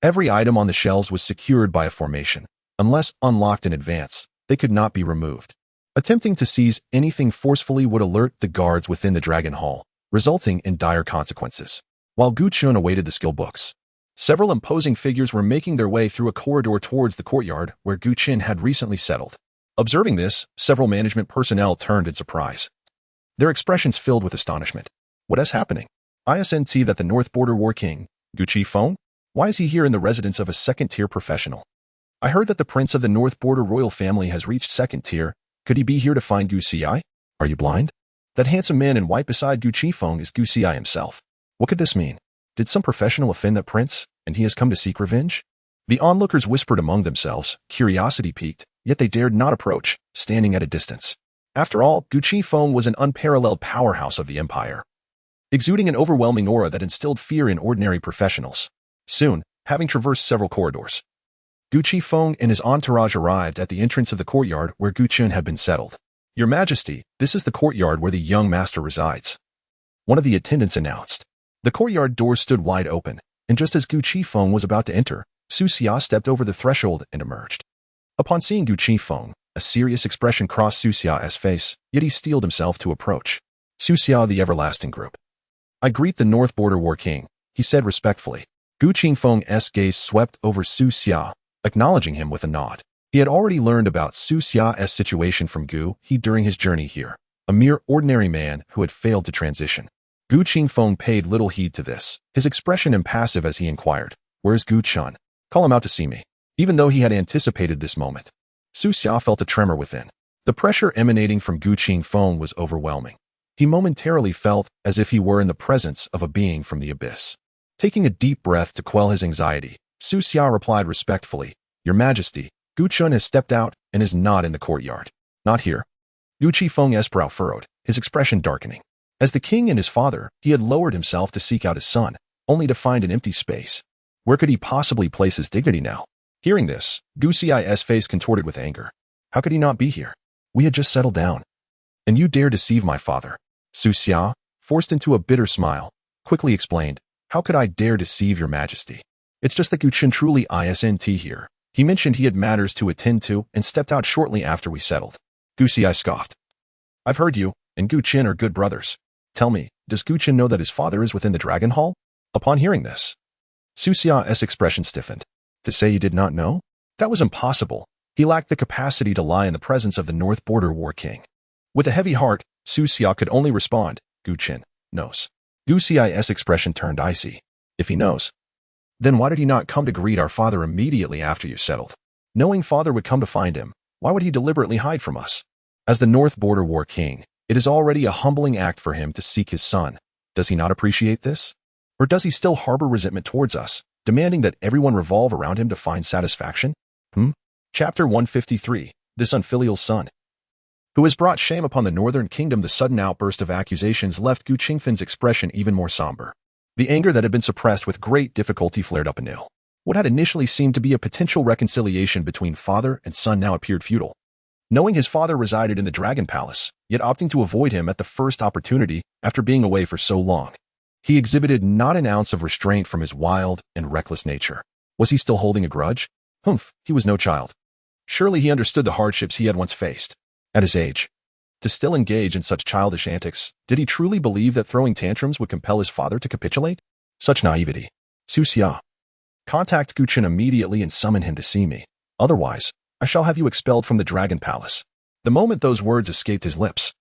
every item on the shelves was secured by a formation. Unless unlocked in advance, they could not be removed. Attempting to seize anything forcefully would alert the guards within the Dragon Hall, resulting in dire consequences. While Gu Chen awaited the skill books, several imposing figures were making their way through a corridor towards the courtyard where Gu Chen had recently settled. Observing this, several management personnel turned in surprise, their expressions filled with astonishment. "What is happening? I see that the North Border War King, Gu Feng? Why is he here in the residence of a second-tier professional? I heard that the prince of the North Border royal family has reached second tier. Could he be here to find Gu Xi? Are you blind? That handsome man in white beside Gu Feng is Gu Xi himself. What could this mean? Did some professional offend that prince, and he has come to seek revenge?" The onlookers whispered among themselves, curiosity piqued, yet they dared not approach, standing at a distance. After all, Gu Feng was an unparalleled powerhouse of the empire, exuding an overwhelming aura that instilled fear in ordinary professionals. Soon, having traversed several corridors, Gu Feng and his entourage arrived at the entrance of the courtyard where Gu Chen had been settled. "Your Majesty, this is the courtyard where the young master resides," one of the attendants announced. The courtyard doors stood wide open, and just as Gu Feng was about to enter, Su Xia stepped over the threshold and emerged. Upon seeing Gu Feng, a serious expression crossed Su Xia's face, yet he steeled himself to approach. Su Xia, the everlasting group. "I greet the North Border War King," he said respectfully. Gu Feng's gaze swept over Su Xia, acknowledging him with a nod. He had already learned about Su Xia's situation from Gu He during his journey here, a mere ordinary man who had failed to transition. Gu Feng paid little heed to this, his expression impassive as he inquired, "Where's Gu Chen? Call him out to see me." Even though he had anticipated this moment, Su Xia felt a tremor within. The pressure emanating from Gu Feng was overwhelming. He momentarily felt as if he were in the presence of a being from the abyss. Taking a deep breath to quell his anxiety, Su Xia replied respectfully, "Your Majesty, Gu Chen has stepped out and is not in the courtyard." "Not here." Gu Feng's brow furrowed, his expression darkening. As the king and his father, he had lowered himself to seek out his son, only to find an empty space. Where could he possibly place his dignity now? Hearing this, Gu Xi's face contorted with anger. How could he not be here? We had just settled down. And you dare deceive my father. Su Xia, forced into a bitter smile, quickly explained, how could I dare deceive your majesty? It's just that Gu Chen truly isn't here. He mentioned he had matters to attend to and stepped out shortly after we settled. Gu Xi scoffed. I've heard you and Gu Chen are good brothers. Tell me, does Gu Chen know that his father is within the Dragon Hall? Upon hearing this, Su Xia's expression stiffened. To say he did not know? That was impossible. He lacked the capacity to lie in the presence of the North Border War King. With a heavy heart, Su Xia could only respond, Gu Chen knows. Gu Xi's expression turned icy. If he knows, then why did he not come to greet our father immediately after you settled? Knowing father would come to find him, why would he deliberately hide from us? As the North Border War King, it is already a humbling act for him to seek his son. Does he not appreciate this? Or does he still harbor resentment towards us, demanding that everyone revolve around him to find satisfaction? Chapter 153, This Unfilial Son. Who has brought shame upon the Northern Kingdom? The sudden outburst of accusations left Gu Qingfen's expression even more somber. The anger that had been suppressed with great difficulty flared up anew. What had initially seemed to be a potential reconciliation between father and son now appeared futile. Knowing his father resided in the Dragon Palace, yet opting to avoid him at the first opportunity after being away for so long, he exhibited not an ounce of restraint from his wild and reckless nature. Was he still holding a grudge? He was no child. Surely he understood the hardships he had once faced. At his age, to still engage in such childish antics, did he truly believe that throwing tantrums would compel his father to capitulate? Such naivety. Su Xia, contact Gu Chen immediately and summon him to see me. Otherwise, I shall have you expelled from the Dragon Palace. The moment those words escaped his lips,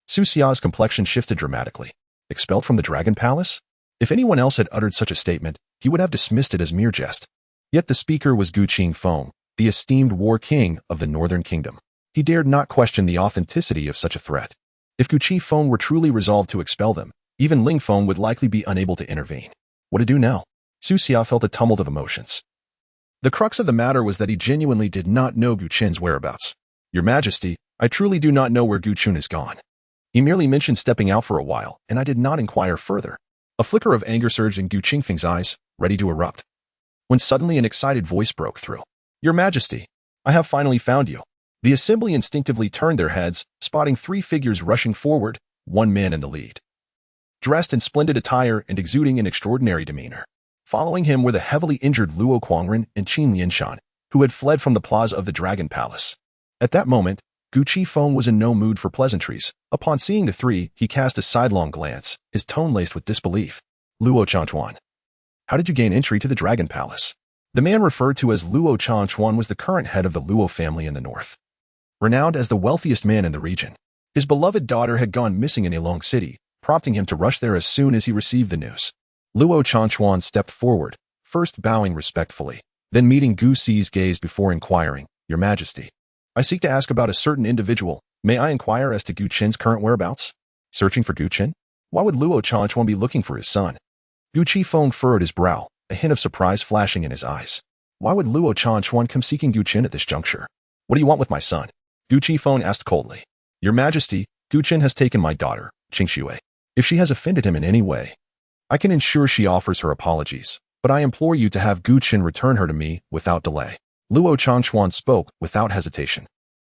Su Xia's complexion shifted dramatically. Expelled from the Dragon Palace? If anyone else had uttered such a statement, he would have dismissed it as mere jest. Yet the speaker was Gu Qingfeng, the esteemed war king of the Northern Kingdom. He dared not question the authenticity of such a threat. If Gu Qingfeng were truly resolved to expel them, even Ling Feng would likely be unable to intervene. What to do now? Su Xia felt a tumult of emotions. The crux of the matter was that he genuinely did not know Gu Chen's whereabouts. Your Majesty, I truly do not know where Gu Chen is gone. He merely mentioned stepping out for a while, and I did not inquire further. A flicker of anger surged in Gu Qingfeng's eyes, ready to erupt. When suddenly an excited voice broke through. Your Majesty, I have finally found you. The assembly instinctively turned their heads, spotting three figures rushing forward, one man in the lead. Dressed in splendid attire and exuding an extraordinary demeanor. Following him were the heavily injured Luo Kuangren and Qin Lianshan, who had fled from the plaza of the Dragon Palace. At that moment, Gu Qingfeng was in no mood for pleasantries. Upon seeing the three, he cast a sidelong glance, his tone laced with disbelief. Luo Chanchuan, how did you gain entry to the Dragon Palace? The man referred to as Luo Chanchuan was the current head of the Luo family in the north. Renowned as the wealthiest man in the region. His beloved daughter had gone missing in Ilong City, prompting him to rush there as soon as he received the news. Luo Chanchuan stepped forward, first bowing respectfully, then meeting Gu Xi's gaze before inquiring, Your Majesty, I seek to ask about a certain individual. May I inquire as to Gu Chen's current whereabouts? Searching for Gu Chen? Why would Luo Chanchuan be looking for his son? Gu Qingfeng furrowed his brow, a hint of surprise flashing in his eyes. Why would Luo Chanchuan come seeking Gu Chen at this juncture? What do you want with my son? Gu Qingfeng asked coldly. Your Majesty, Gu Chen has taken my daughter, Qingxue. If she has offended him in any way, I can ensure she offers her apologies, but I implore you to have Gu Chen return her to me without delay. Luo Chanchuan spoke without hesitation.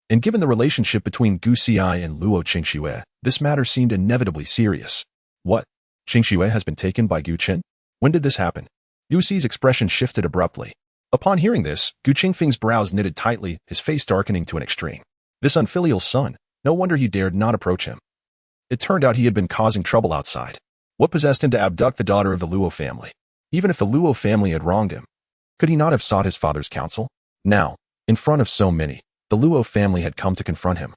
And given the relationship between Gu Xi and Luo Qingxue, this matter seemed inevitably serious. What? Qingxue has been taken by Gu Chen? When did this happen? Gu Xi's expression shifted abruptly. Upon hearing this, Gu Qingfeng's brows knitted tightly, his face darkening to an extreme. This unfilial son, no wonder he dared not approach him. It turned out he had been causing trouble outside. What possessed him to abduct the daughter of the Luo family? Even if the Luo family had wronged him, could he not have sought his father's counsel? Now, in front of so many, the Luo family had come to confront him,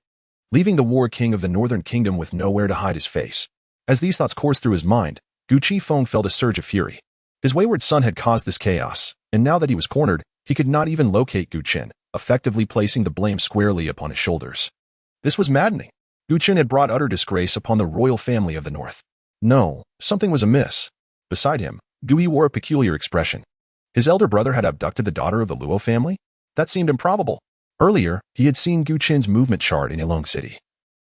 leaving the war king of the Northern Kingdom with nowhere to hide his face. As these thoughts coursed through his mind, Gu Qingfeng felt a surge of fury. His wayward son had caused this chaos, and now that he was cornered, he could not even locate Gu Chen, effectively placing the blame squarely upon his shoulders. This was maddening. Gu Chen had brought utter disgrace upon the royal family of the north. No, something was amiss. Beside him, Gui wore a peculiar expression. His elder brother had abducted the daughter of the Luo family? That seemed improbable. Earlier, he had seen Gu Chen's movement chart in Ilong City.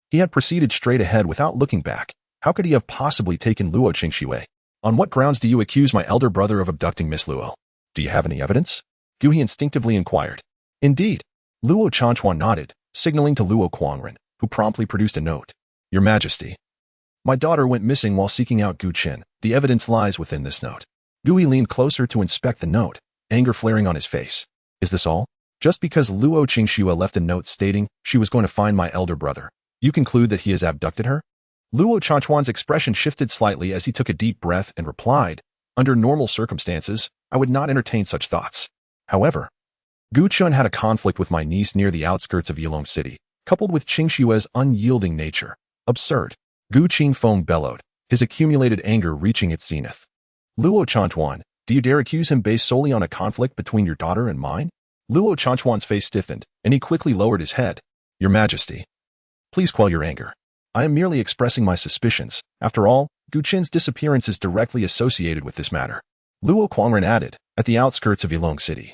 He had proceeded straight ahead without looking back. How could he have possibly taken Luo Qingxue? On what grounds do you accuse my elder brother of abducting Miss Luo? Do you have any evidence? Guhi instinctively inquired. Indeed. Luo Chanchuan nodded, signaling to Luo Quangren, who promptly produced a note. Your Majesty. My daughter went missing while seeking out Gu Chen. The evidence lies within this note. Guhi leaned closer to inspect the note, anger flaring on his face. Is this all? Just because Luo Qingxue left a note stating she was going to find my elder brother, you conclude that he has abducted her? Luo Chanchuan's expression shifted slightly as he took a deep breath and replied, under normal circumstances, I would not entertain such thoughts. However, Gu Chen had a conflict with my niece near the outskirts of Yilong City, coupled with Qingxue's unyielding nature. Absurd. Gu Qingfeng bellowed, his accumulated anger reaching its zenith. Luo Chanchuan, do you dare accuse him based solely on a conflict between your daughter and mine? Luo Chanchuan's face stiffened, and he quickly lowered his head. Your Majesty. Please quell your anger. I am merely expressing my suspicions. After all, Gu Chen's disappearance is directly associated with this matter. Luo Quangren added, at the outskirts of Yilong City.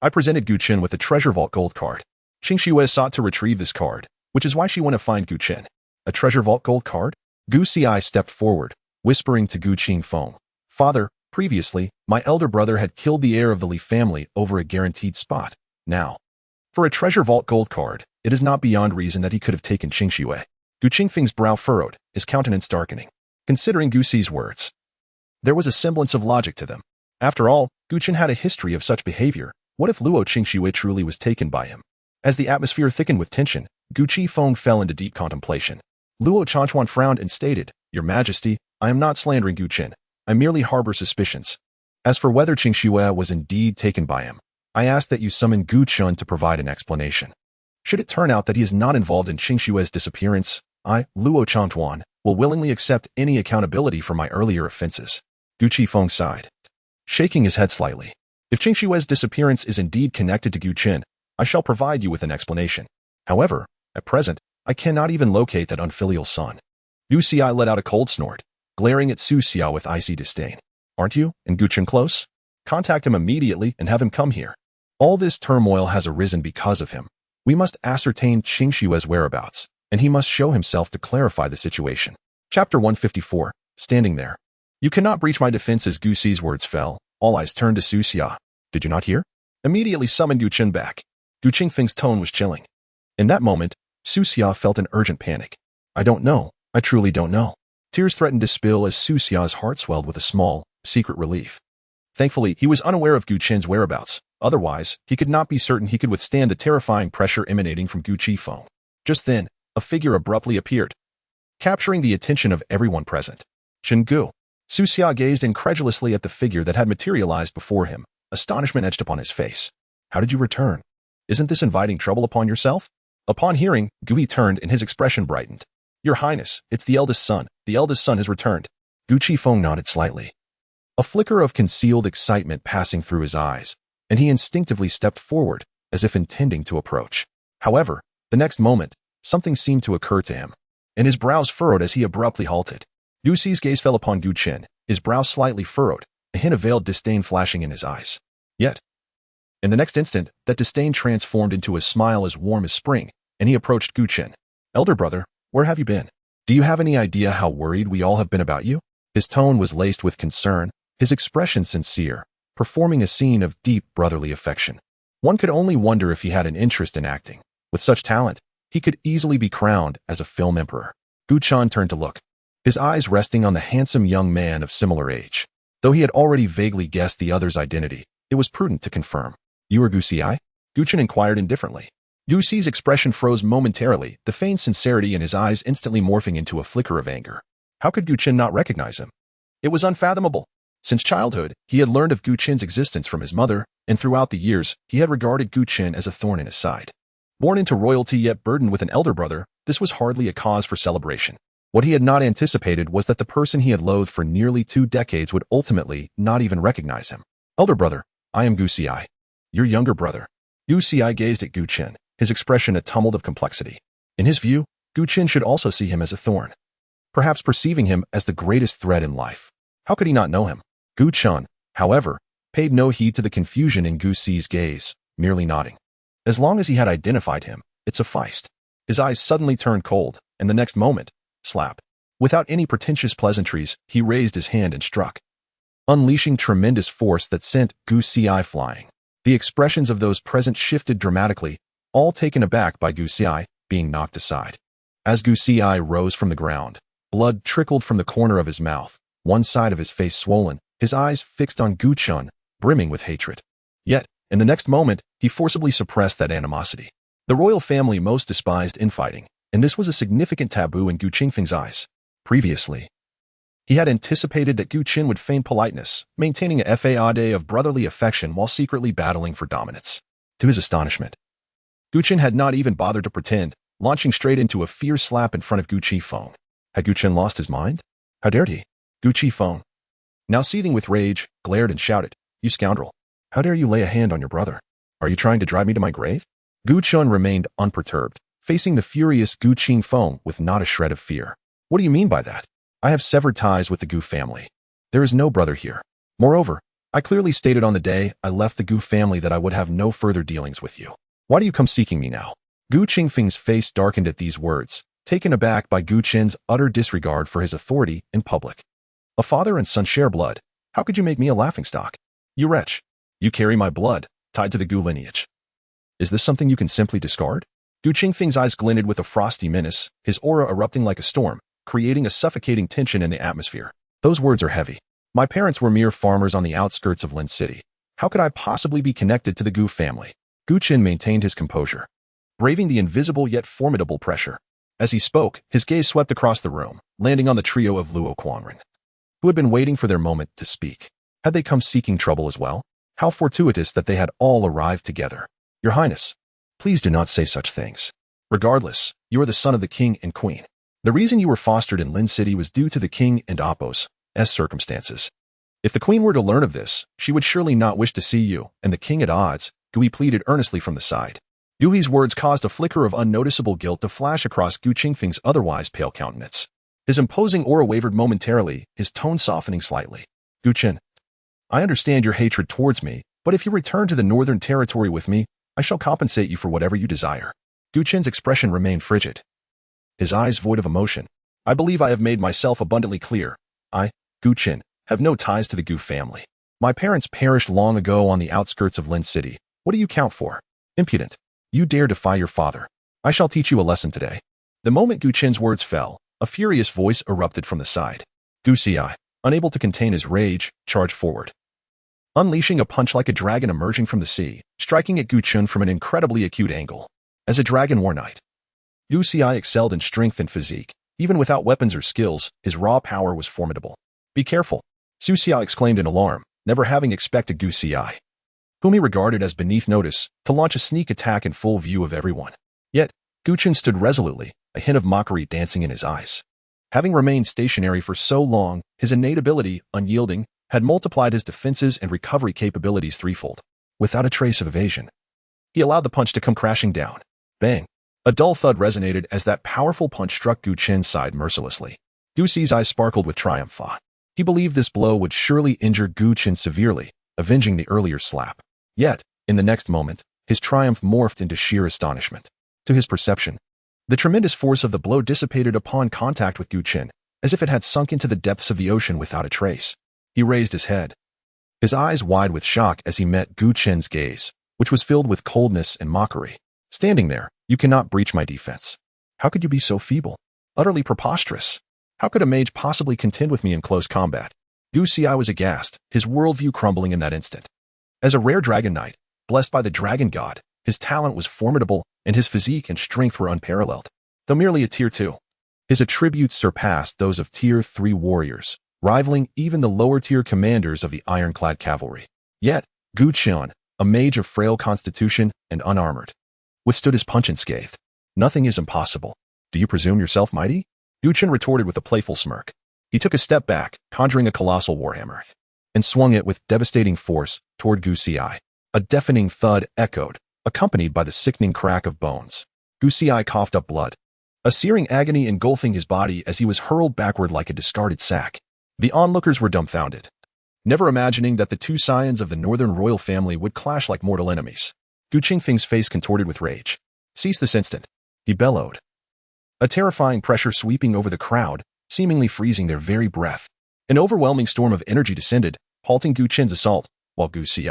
I presented Gu Chen with a treasure vault gold card. Qingxue sought to retrieve this card, which is why she went to find Gu Chen. A treasure vault gold card? Gu Xi stepped forward, whispering to Gu Qingfeng. Father, previously, my elder brother had killed the heir of the Li family over a guaranteed spot. Now, for a treasure vault gold card, it is not beyond reason that he could have taken Qingxue. Gu Qingfeng's brow furrowed, his countenance darkening. Considering Gu Xi's words, there was a semblance of logic to them. After all, Gu Chen had a history of such behavior. What if Luo Qingxue truly was taken by him? As the atmosphere thickened with tension, Gu Qifeng fell into deep contemplation. Luo Chanchuan frowned and stated, Your Majesty, I am not slandering Gu Chen. I merely harbor suspicions. As for whether Qingxue was indeed taken by him, I ask that you summon Gu Chen to provide an explanation. Should it turn out that he is not involved in Qingxue's disappearance, I, Luo Chanchuan, will willingly accept any accountability for my earlier offenses. Gu Qifeng sighed, shaking his head slightly. If Qingxue's disappearance is indeed connected to Gu Chen, I shall provide you with an explanation. However, at present, I cannot even locate that unfilial son. Gu Xi let out a cold snort, glaring at Su Xia with icy disdain. Aren't you and Gu Chen close? Contact him immediately and have him come here. All this turmoil has arisen because of him. We must ascertain Qingxue's whereabouts, and he must show himself to clarify the situation. Chapter 154, Standing There. You cannot breach my defense. As Gu Xi's words fell, all eyes turned to Su Xia. Did you not hear? Immediately summon Gu Chen back. Gu Qingfeng's tone was chilling. In that moment, Su Xia felt an urgent panic. I don't know. I truly don't know. Tears threatened to spill as Su Xia's heart swelled with a small, secret relief. Thankfully, he was unaware of Gu Chen's whereabouts. Otherwise, he could not be certain he could withstand the terrifying pressure emanating from Gu Qifeng. Just then, a figure abruptly appeared, capturing the attention of everyone present. Chen Gu. Su Xia gazed incredulously at the figure that had materialized before him. Astonishment etched upon his face. How did you return? Isn't this inviting trouble upon yourself? Upon hearing, Gui turned and his expression brightened. Your Highness, it's the eldest son. The eldest son has returned. Gu Qifeng nodded slightly, a flicker of concealed excitement passing through his eyes, and he instinctively stepped forward, as if intending to approach. However, the next moment, something seemed to occur to him, and his brows furrowed as he abruptly halted. Gu Xi's gaze fell upon Gu Chen, his brows slightly furrowed, a hint of veiled disdain flashing in his eyes. Yet, in the next instant, that disdain transformed into a smile as warm as spring, and he approached Gu Chen. Elder brother, where have you been? Do you have any idea how worried we all have been about you? His tone was laced with concern, his expression sincere, performing a scene of deep brotherly affection. One could only wonder if he had an interest in acting. With such talent, he could easily be crowned as a film emperor. Gu Chen turned to look, his eyes resting on the handsome young man of similar age. Though he had already vaguely guessed the other's identity, it was prudent to confirm. You are Gu Xi? Gu Chen inquired indifferently. Gu Xi's expression froze momentarily, the feigned sincerity in his eyes instantly morphing into a flicker of anger. How could Gu Chen not recognize him? It was unfathomable. Since childhood, he had learned of Gu Chen's existence from his mother, and throughout the years, he had regarded Gu Chen as a thorn in his side. Born into royalty yet burdened with an elder brother, this was hardly a cause for celebration. What he had not anticipated was that the person he had loathed for nearly 2 decades would ultimately not even recognize him. Elder brother, I am Gu Xi. Your younger brother. Gu Xi gazed at Gu Chen, his expression a tumult of complexity. In his view, Gu Chen should also see him as a thorn, perhaps perceiving him as the greatest threat in life. How could he not know him? Gu Chen, however, paid no heed to the confusion in Gu Xi's gaze, merely nodding. As long as he had identified him, it sufficed. His eyes suddenly turned cold, and the next moment, slap. Without any pretentious pleasantries, he raised his hand and struck, unleashing tremendous force that sent Gu Xi flying. The expressions of those present shifted dramatically, all taken aback by Gu Xi being knocked aside. As Gu Xi rose from the ground, blood trickled from the corner of his mouth, one side of his face swollen, his eyes fixed on Gu Chen, brimming with hatred. Yet, in the next moment, he forcibly suppressed that animosity. The royal family most despised infighting, and this was a significant taboo in Gu Qingfeng's eyes. Previously, he had anticipated that Gu Chen would feign politeness, maintaining a facade of brotherly affection while secretly battling for dominance. To his astonishment, Gu Chen had not even bothered to pretend, launching straight into a fierce slap in front of Gu Qifeng. Had Gu Chen lost his mind? How dared he? Gu Qifeng, now seething with rage, glared and shouted, "You scoundrel! How dare you lay a hand on your brother? Are you trying to drive me to my grave?" Gu Chen remained unperturbed, facing the furious Gu Qifeng with not a shred of fear. "What do you mean by that? I have severed ties with the Gu family. There is no brother here. Moreover, I clearly stated on the day I left the Gu family that I would have no further dealings with you. Why do you come seeking me now?" Gu Qingfeng's face darkened at these words, taken aback by Gu Chen's utter disregard for his authority in public. "A father and son share blood. How could you make me a laughingstock? You wretch! You carry my blood, tied to the Gu lineage. Is this something you can simply discard?" Gu Qingfeng's eyes glinted with a frosty menace, his aura erupting like a storm, creating a suffocating tension in the atmosphere. "Those words are heavy. My parents were mere farmers on the outskirts of Lin City. How could I possibly be connected to the Gu family?" Gu Chen maintained his composure, braving the invisible yet formidable pressure. As he spoke, his gaze swept across the room, landing on the trio of Luo Quanren, who had been waiting for their moment to speak. Had they come seeking trouble as well? How fortuitous that they had all arrived together. "Your Highness, please do not say such things. Regardless, you are the son of the king and queen. The reason you were fostered in Lin City was due to the king and Appo's circumstances. If the queen were to learn of this, she would surely not wish to see you and the king at odds," Gui pleaded earnestly from the side. Gui's words caused a flicker of unnoticeable guilt to flash across Gu Qingfeng's otherwise pale countenance. His imposing aura wavered momentarily, his tone softening slightly. "Gu Chen, I understand your hatred towards me, but if you return to the northern territory with me, I shall compensate you for whatever you desire." Gu Chen's expression remained frigid, his eyes void of emotion. "I believe I have made myself abundantly clear. I, Gu Chen, have no ties to the Gu family. My parents perished long ago on the outskirts of Lin City. What do you count for? Impudent. You dare defy your father. I shall teach you a lesson today." The moment Gu Chen's words fell, a furious voice erupted from the side. Gu Xi, unable to contain his rage, charged forward, unleashing a punch like a dragon emerging from the sea, striking at Gu Chen from an incredibly acute angle. As a dragon war knight, Gu Xi excelled in strength and physique. Even without weapons or skills, his raw power was formidable. "Be careful," Su Xia exclaimed in alarm, never having expected Gu Xi, whom he regarded as beneath notice, to launch a sneak attack in full view of everyone. Yet, Gu Chen stood resolutely, a hint of mockery dancing in his eyes. Having remained stationary for so long, his innate ability, unyielding, had multiplied his defenses and recovery capabilities threefold. Without a trace of evasion, he allowed the punch to come crashing down. Bang! A dull thud resonated as that powerful punch struck Gu Chen's side mercilessly. Gu Xi's eyes sparkled with triumph. He believed this blow would surely injure Gu Chen severely, avenging the earlier slap. Yet, in the next moment, his triumph morphed into sheer astonishment. To his perception, the tremendous force of the blow dissipated upon contact with Gu Chen, as if it had sunk into the depths of the ocean without a trace. He raised his head, his eyes wide with shock as he met Gu Chen's gaze, which was filled with coldness and mockery. "Standing there, you cannot breach my defense. How could you be so feeble? Utterly preposterous. How could a mage possibly contend with me in close combat?" Gu Xi was aghast, his worldview crumbling in that instant. As a rare dragon knight, blessed by the dragon god, his talent was formidable and his physique and strength were unparalleled. Though merely a tier 2, his attributes surpassed those of tier 3 warriors, rivaling even the lower tier commanders of the ironclad cavalry. Yet, Gu Chen, a mage of frail constitution and unarmored, withstood his punch unscathed. "Nothing is impossible. Do you presume yourself mighty?" Gu Chen retorted with a playful smirk. He took a step back, conjuring a colossal warhammer, and swung it with devastating force toward Gu Xi. A deafening thud echoed, accompanied by the sickening crack of bones. Gu Xi coughed up blood, a searing agony engulfing his body as he was hurled backward like a discarded sack. The onlookers were dumbfounded, never imagining that the two scions of the northern royal family would clash like mortal enemies. Gu Qingfeng's face contorted with rage. "Cease this instant. he bellowed. A terrifying pressure sweeping over the crowd, seemingly freezing their very breath. An overwhelming storm of energy descended, halting Gu Chen's assault, while Gu Xi,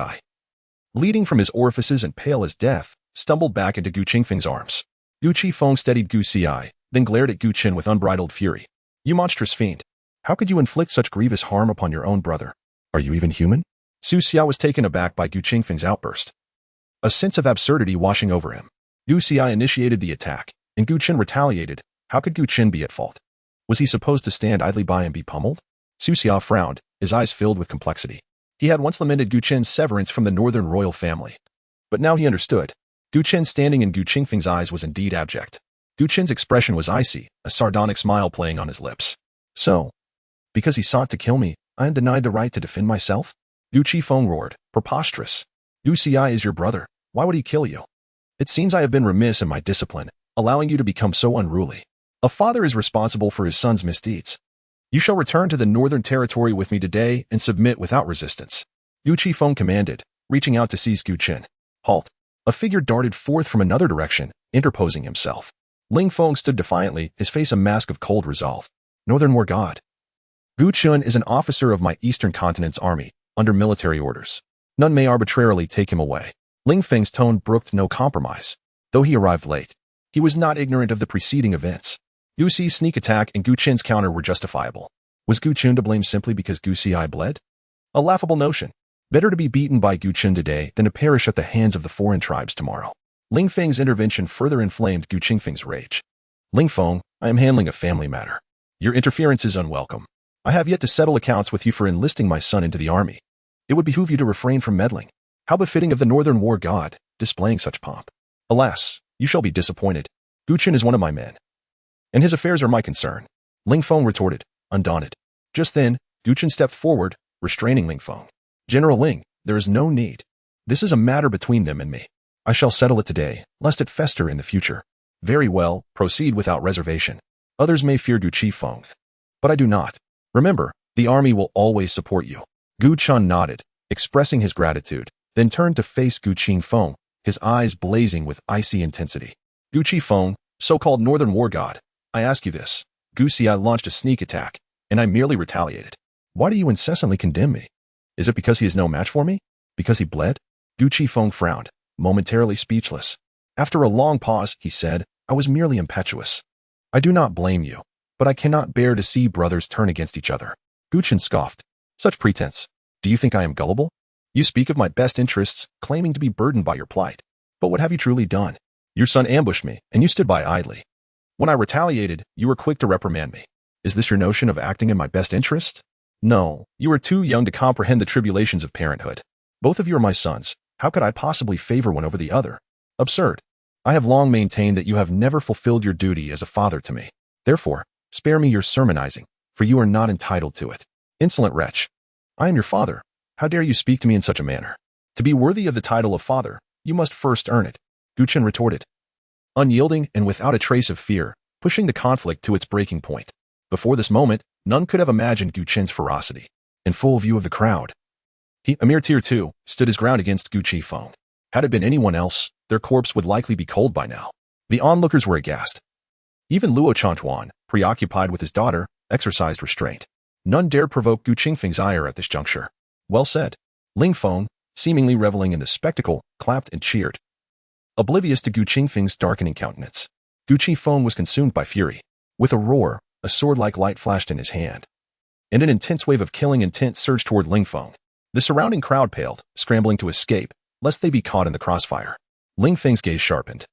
bleeding from his orifices and pale as death, stumbled back into Gu Qingfeng's arms. Gu Qifeng steadied Gu Xi, then glared at Gu Chen with unbridled fury. You monstrous fiend! How could you inflict such grievous harm upon your own brother? Are you even human? Su Xia was taken aback by Gu Qingfeng's outburst, a sense of absurdity washing over him. Gu Xi initiated the attack, and Gu Chen retaliated. How could Gu Chen be at fault? Was he supposed to stand idly by and be pummeled? Su Xia frowned, his eyes filled with complexity. He had once lamented Gu Chen's severance from the northern royal family. But now he understood. Gu Chen standing in Gu Qingfeng's eyes was indeed abject. Gu Chen's expression was icy, a sardonic smile playing on his lips. So, because he sought to kill me, I am denied the right to defend myself? Gu Qifeng roared, preposterous. Gu Xi is your brother. Why would he kill you? It seems I have been remiss in my discipline, allowing you to become so unruly. A father is responsible for his son's misdeeds. You shall return to the northern territory with me today and submit without resistance. Gu Qifeng commanded, reaching out to seize Gu Chen. Halt. A figure darted forth from another direction, interposing himself. Ling Feng stood defiantly, his face a mask of cold resolve. Northern War God. Gu Chen is an officer of my Eastern Continent's army, under military orders. None may arbitrarily take him away. Ling Feng's tone brooked no compromise. Though he arrived late, he was not ignorant of the preceding events. Gu Xi's sneak attack and Gu Chen's counter were justifiable. Was Gu Chen to blame simply because Gu Xi bled? A laughable notion. Better to be beaten by Gu Chen today than to perish at the hands of the foreign tribes tomorrow. Ling Feng's intervention further inflamed Gu Qingfeng's rage. Ling Feng, I am handling a family matter. Your interference is unwelcome. I have yet to settle accounts with you for enlisting my son into the army. It would behoove you to refrain from meddling. How befitting of the Northern War God, displaying such pomp. Alas, you shall be disappointed. Gu Chen is one of my men, and his affairs are my concern. Ling Feng retorted, undaunted. Just then, Gu Chen stepped forward, restraining Ling Feng. General Ling, there is no need. This is a matter between them and me. I shall settle it today, lest it fester in the future. Very well, proceed without reservation. Others may fear Gu Qifeng, but I do not. Remember, the army will always support you. Gu Chen nodded, expressing his gratitude, then turned to face Gu Qifeng, his eyes blazing with icy intensity. Gu Qifeng, so-called Northern War God, I ask you this. Gu Xi launched a sneak attack, and I merely retaliated. Why do you incessantly condemn me? Is it because he is no match for me? Because he bled? Gu Qifeng frowned, momentarily speechless. After a long pause, he said, I was merely impetuous. I do not blame you, but I cannot bear to see brothers turn against each other. Gu Chen scoffed. Such pretense. Do you think I am gullible? You speak of my best interests, claiming to be burdened by your plight. But what have you truly done? Your son ambushed me, and you stood by idly. When I retaliated, you were quick to reprimand me. Is this your notion of acting in my best interest? No, you are too young to comprehend the tribulations of parenthood. Both of you are my sons. How could I possibly favor one over the other? Absurd. I have long maintained that you have never fulfilled your duty as a father to me. Therefore, spare me your sermonizing, for you are not entitled to it. Insolent wretch. I am your father. How dare you speak to me in such a manner? To be worthy of the title of father, you must first earn it. Gu Chen retorted, unyielding and without a trace of fear, pushing the conflict to its breaking point. Before this moment, none could have imagined Gu Chen's ferocity. In full view of the crowd, he, a mere tier 2, stood his ground against Gu Qifeng. Had it been anyone else, their corpse would likely be cold by now. The onlookers were aghast. Even Luo Chantuan, preoccupied with his daughter, exercised restraint. None dared provoke Gu Qingfeng's ire at this juncture. Well said. Ling Feng, seemingly reveling in the spectacle, clapped and cheered, oblivious to Gu Qingfeng's darkening countenance. Gu Qifeng was consumed by fury. With a roar, a sword-like light flashed in his hand, and an intense wave of killing intent surged toward Ling Feng. The surrounding crowd paled, scrambling to escape, lest they be caught in the crossfire. Ling Feng's gaze sharpened.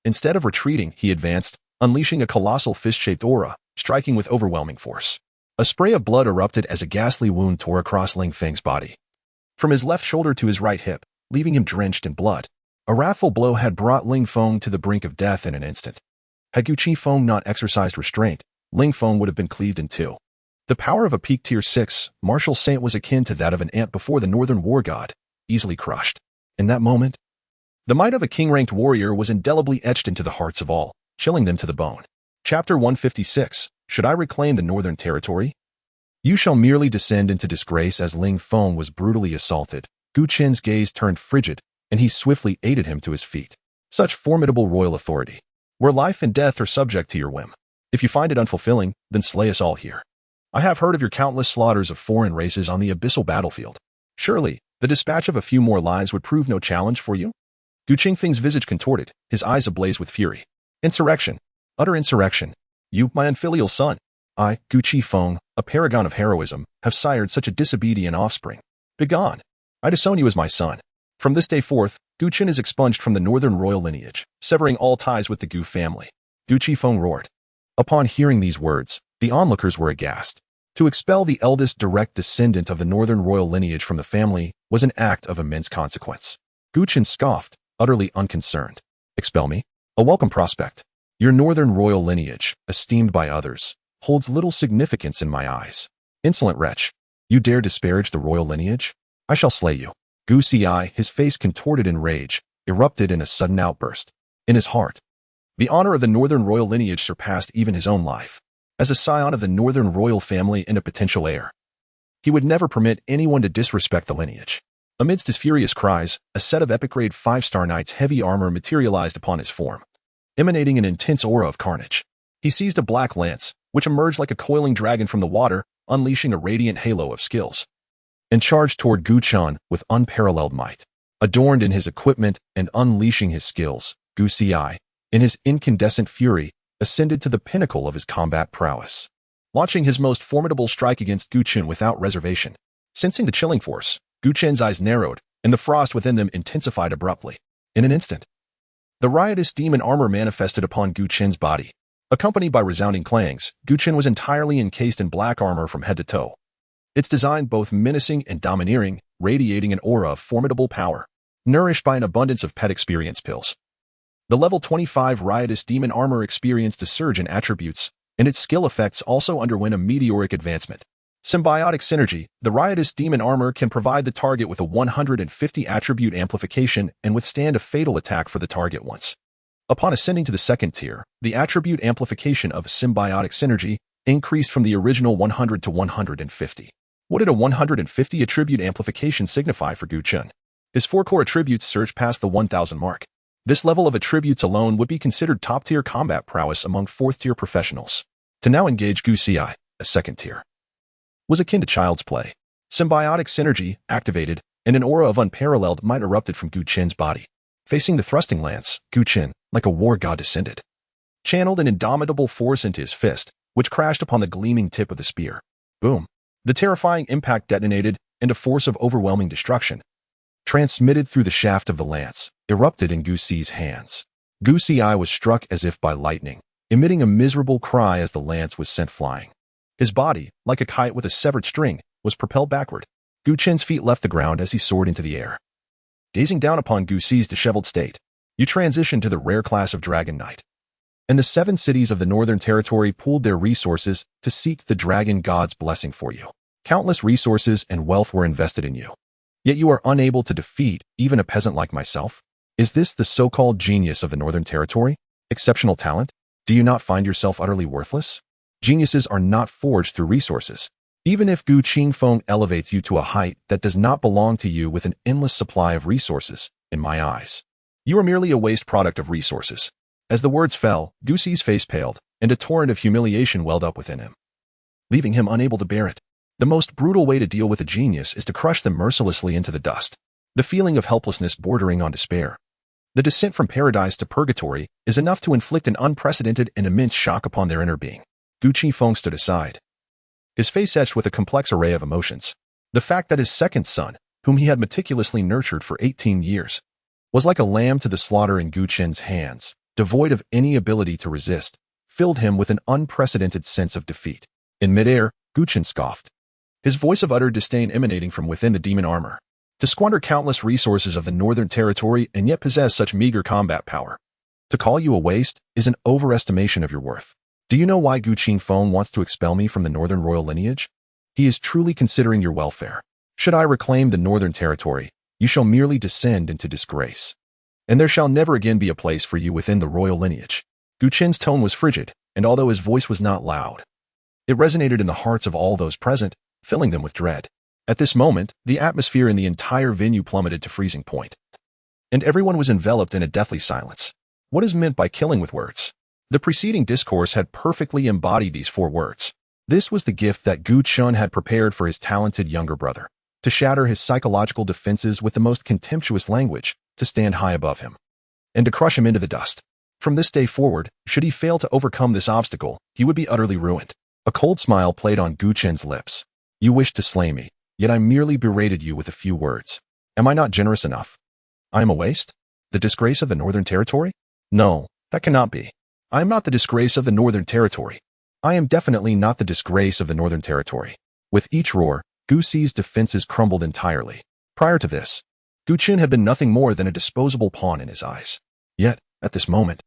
Instead of retreating, he advanced, unleashing a colossal fist-shaped aura, striking with overwhelming force. A spray of blood erupted as a ghastly wound tore across Ling Feng's body, from his left shoulder to his right hip, leaving him drenched in blood. A wrathful blow had brought Ling Feng to the brink of death in an instant. Had Gu Qifeng not exercised restraint, Ling Feng would have been cleaved in two. The power of a peak tier 6 martial saint was akin to that of an ant before the Northern War God, easily crushed. In that moment, the might of a king-ranked warrior was indelibly etched into the hearts of all, chilling them to the bone. Chapter 156, Should I Reclaim the Northern Territory? You shall merely descend into disgrace. As Ling Feng was brutally assaulted, Gu Chen's gaze turned frigid, and he swiftly aided him to his feet. Such formidable royal authority. where life and death are subject to your whim. If you find it unfulfilling, then slay us all here. I have heard of your countless slaughters of foreign races on the abyssal battlefield. Surely, the dispatch of a few more lives would prove no challenge for you? Gu Qingfeng's visage contorted, his eyes ablaze with fury. Insurrection. Utter insurrection. You, my unfilial son. I, Gu Qifeng, a paragon of heroism, have sired such a disobedient offspring. Begone. I disown you as my son. From this day forth, Gu Qin is expunged from the northern royal lineage, severing all ties with the Gu family. Gu Qifeng roared. Upon hearing these words, the onlookers were aghast. To expel the eldest direct descendant of the northern royal lineage from the family was an act of immense consequence. Gu Qin scoffed, utterly unconcerned. Expel me? A welcome prospect. Your northern royal lineage, esteemed by others, holds little significance in my eyes. Insolent wretch. You dare disparage the royal lineage? I shall slay you. Gu Xi, his face contorted in rage, erupted in a sudden outburst. In his heart, the honor of the northern royal lineage surpassed even his own life. As a scion of the northern royal family and a potential heir, he would never permit anyone to disrespect the lineage. Amidst his furious cries, a set of epic-grade 5-star knights' heavy armor materialized upon his form, emanating an intense aura of carnage. He seized a black lance, which emerged like a coiling dragon from the water, unleashing a radiant halo of skills, and charged toward Gu Chen with unparalleled might. Adorned in his equipment and unleashing his skills, Gu Xi, in his incandescent fury, ascended to the pinnacle of his combat prowess, launching his most formidable strike against Gu Chen without reservation. Sensing the chilling force, Gu Chen's eyes narrowed, and the frost within them intensified abruptly. In an instant, the riotous demon armor manifested upon Gu Chen's body. Accompanied by resounding clangs, Gu Chen was entirely encased in black armor from head to toe. Its design both menacing and domineering, radiating an aura of formidable power, nourished by an abundance of pet experience pills. The level 25 riotous demon armor experienced a surge in attributes, and its skill effects also underwent a meteoric advancement. Symbiotic synergy, the riotous demon armor can provide the target with a 150 attribute amplification and withstand a fatal attack for the target once. Upon ascending to the second tier, the attribute amplification of symbiotic synergy increased from the original 100 to 150. What did a 150 attribute amplification signify for Gu Chen? His 4 core attributes surged past the 1000 mark. This level of attributes alone would be considered top-tier combat prowess among 4th-tier professionals. To now engage Gu Xi, a 2nd tier, was akin to child's play. Symbiotic synergy activated, and an aura of unparalleled might erupted from Gu Chen's body. Facing the thrusting lance, Gu Chen, like a war god, descended, channeled an indomitable force into his fist, which crashed upon the gleaming tip of the spear. Boom! The terrifying impact detonated, and a force of overwhelming destruction, transmitted through the shaft of the lance, erupted in Gu Xi's hands. Gu Xi was struck as if by lightning, emitting a miserable cry as the lance was sent flying. His body, like a kite with a severed string, was propelled backward. Gu Chen's feet left the ground as he soared into the air. Gazing down upon Gu Xi's disheveled state, you transitioned to the rare class of Dragon Knight. And the 7 cities of the Northern Territory pooled their resources to seek the Dragon God's blessing for you. Countless resources and wealth were invested in you. Yet you are unable to defeat even a peasant like myself? Is this the so-called genius of the Northern Territory? Exceptional talent? Do you not find yourself utterly worthless? Geniuses are not forged through resources. Even if Gu Qingfeng elevates you to a height that does not belong to you with an endless supply of resources, in my eyes, you are merely a waste product of resources. As the words fell, Gu Xi's face paled, and a torrent of humiliation welled up within him, leaving him unable to bear it. The most brutal way to deal with a genius is to crush them mercilessly into the dust. The feeling of helplessness bordering on despair. The descent from paradise to purgatory is enough to inflict an unprecedented and immense shock upon their inner being. Gu Qifeng stood aside, his face etched with a complex array of emotions. The fact that his second son, whom he had meticulously nurtured for 18 years, was like a lamb to the slaughter in Gu Chen's hands, devoid of any ability to resist, filled him with an unprecedented sense of defeat. In midair, Gu Chen scoffed, his voice of utter disdain emanating from within the demon armor. To squander countless resources of the Northern Territory and yet possess such meager combat power, to call you a waste, is an overestimation of your worth. Do you know why Gu Qingfeng wants to expel me from the Northern Royal lineage? He is truly considering your welfare. Should I reclaim the Northern Territory, you shall merely descend into disgrace, and there shall never again be a place for you within the royal lineage. Gu Chen's tone was frigid, and although his voice was not loud, it resonated in the hearts of all those present, filling them with dread. At this moment, the atmosphere in the entire venue plummeted to freezing point, and everyone was enveloped in a deathly silence. What is meant by killing with words? The preceding discourse had perfectly embodied these 4 words. This was the gift that Chen had prepared for his talented younger brother, to shatter his psychological defenses with the most contemptuous language, to stand high above him, and to crush him into the dust. From this day forward, should he fail to overcome this obstacle, he would be utterly ruined. A cold smile played on Chen's lips. You wished to slay me, yet I merely berated you with a few words. Am I not generous enough? I am a waste? The disgrace of the Northern Territory? No, that cannot be. I am not the disgrace of the Northern Territory. I am definitely not the disgrace of the Northern Territory. With each roar, Guxi's defenses crumbled entirely. Prior to this, Chen had been nothing more than a disposable pawn in his eyes. Yet, at this moment,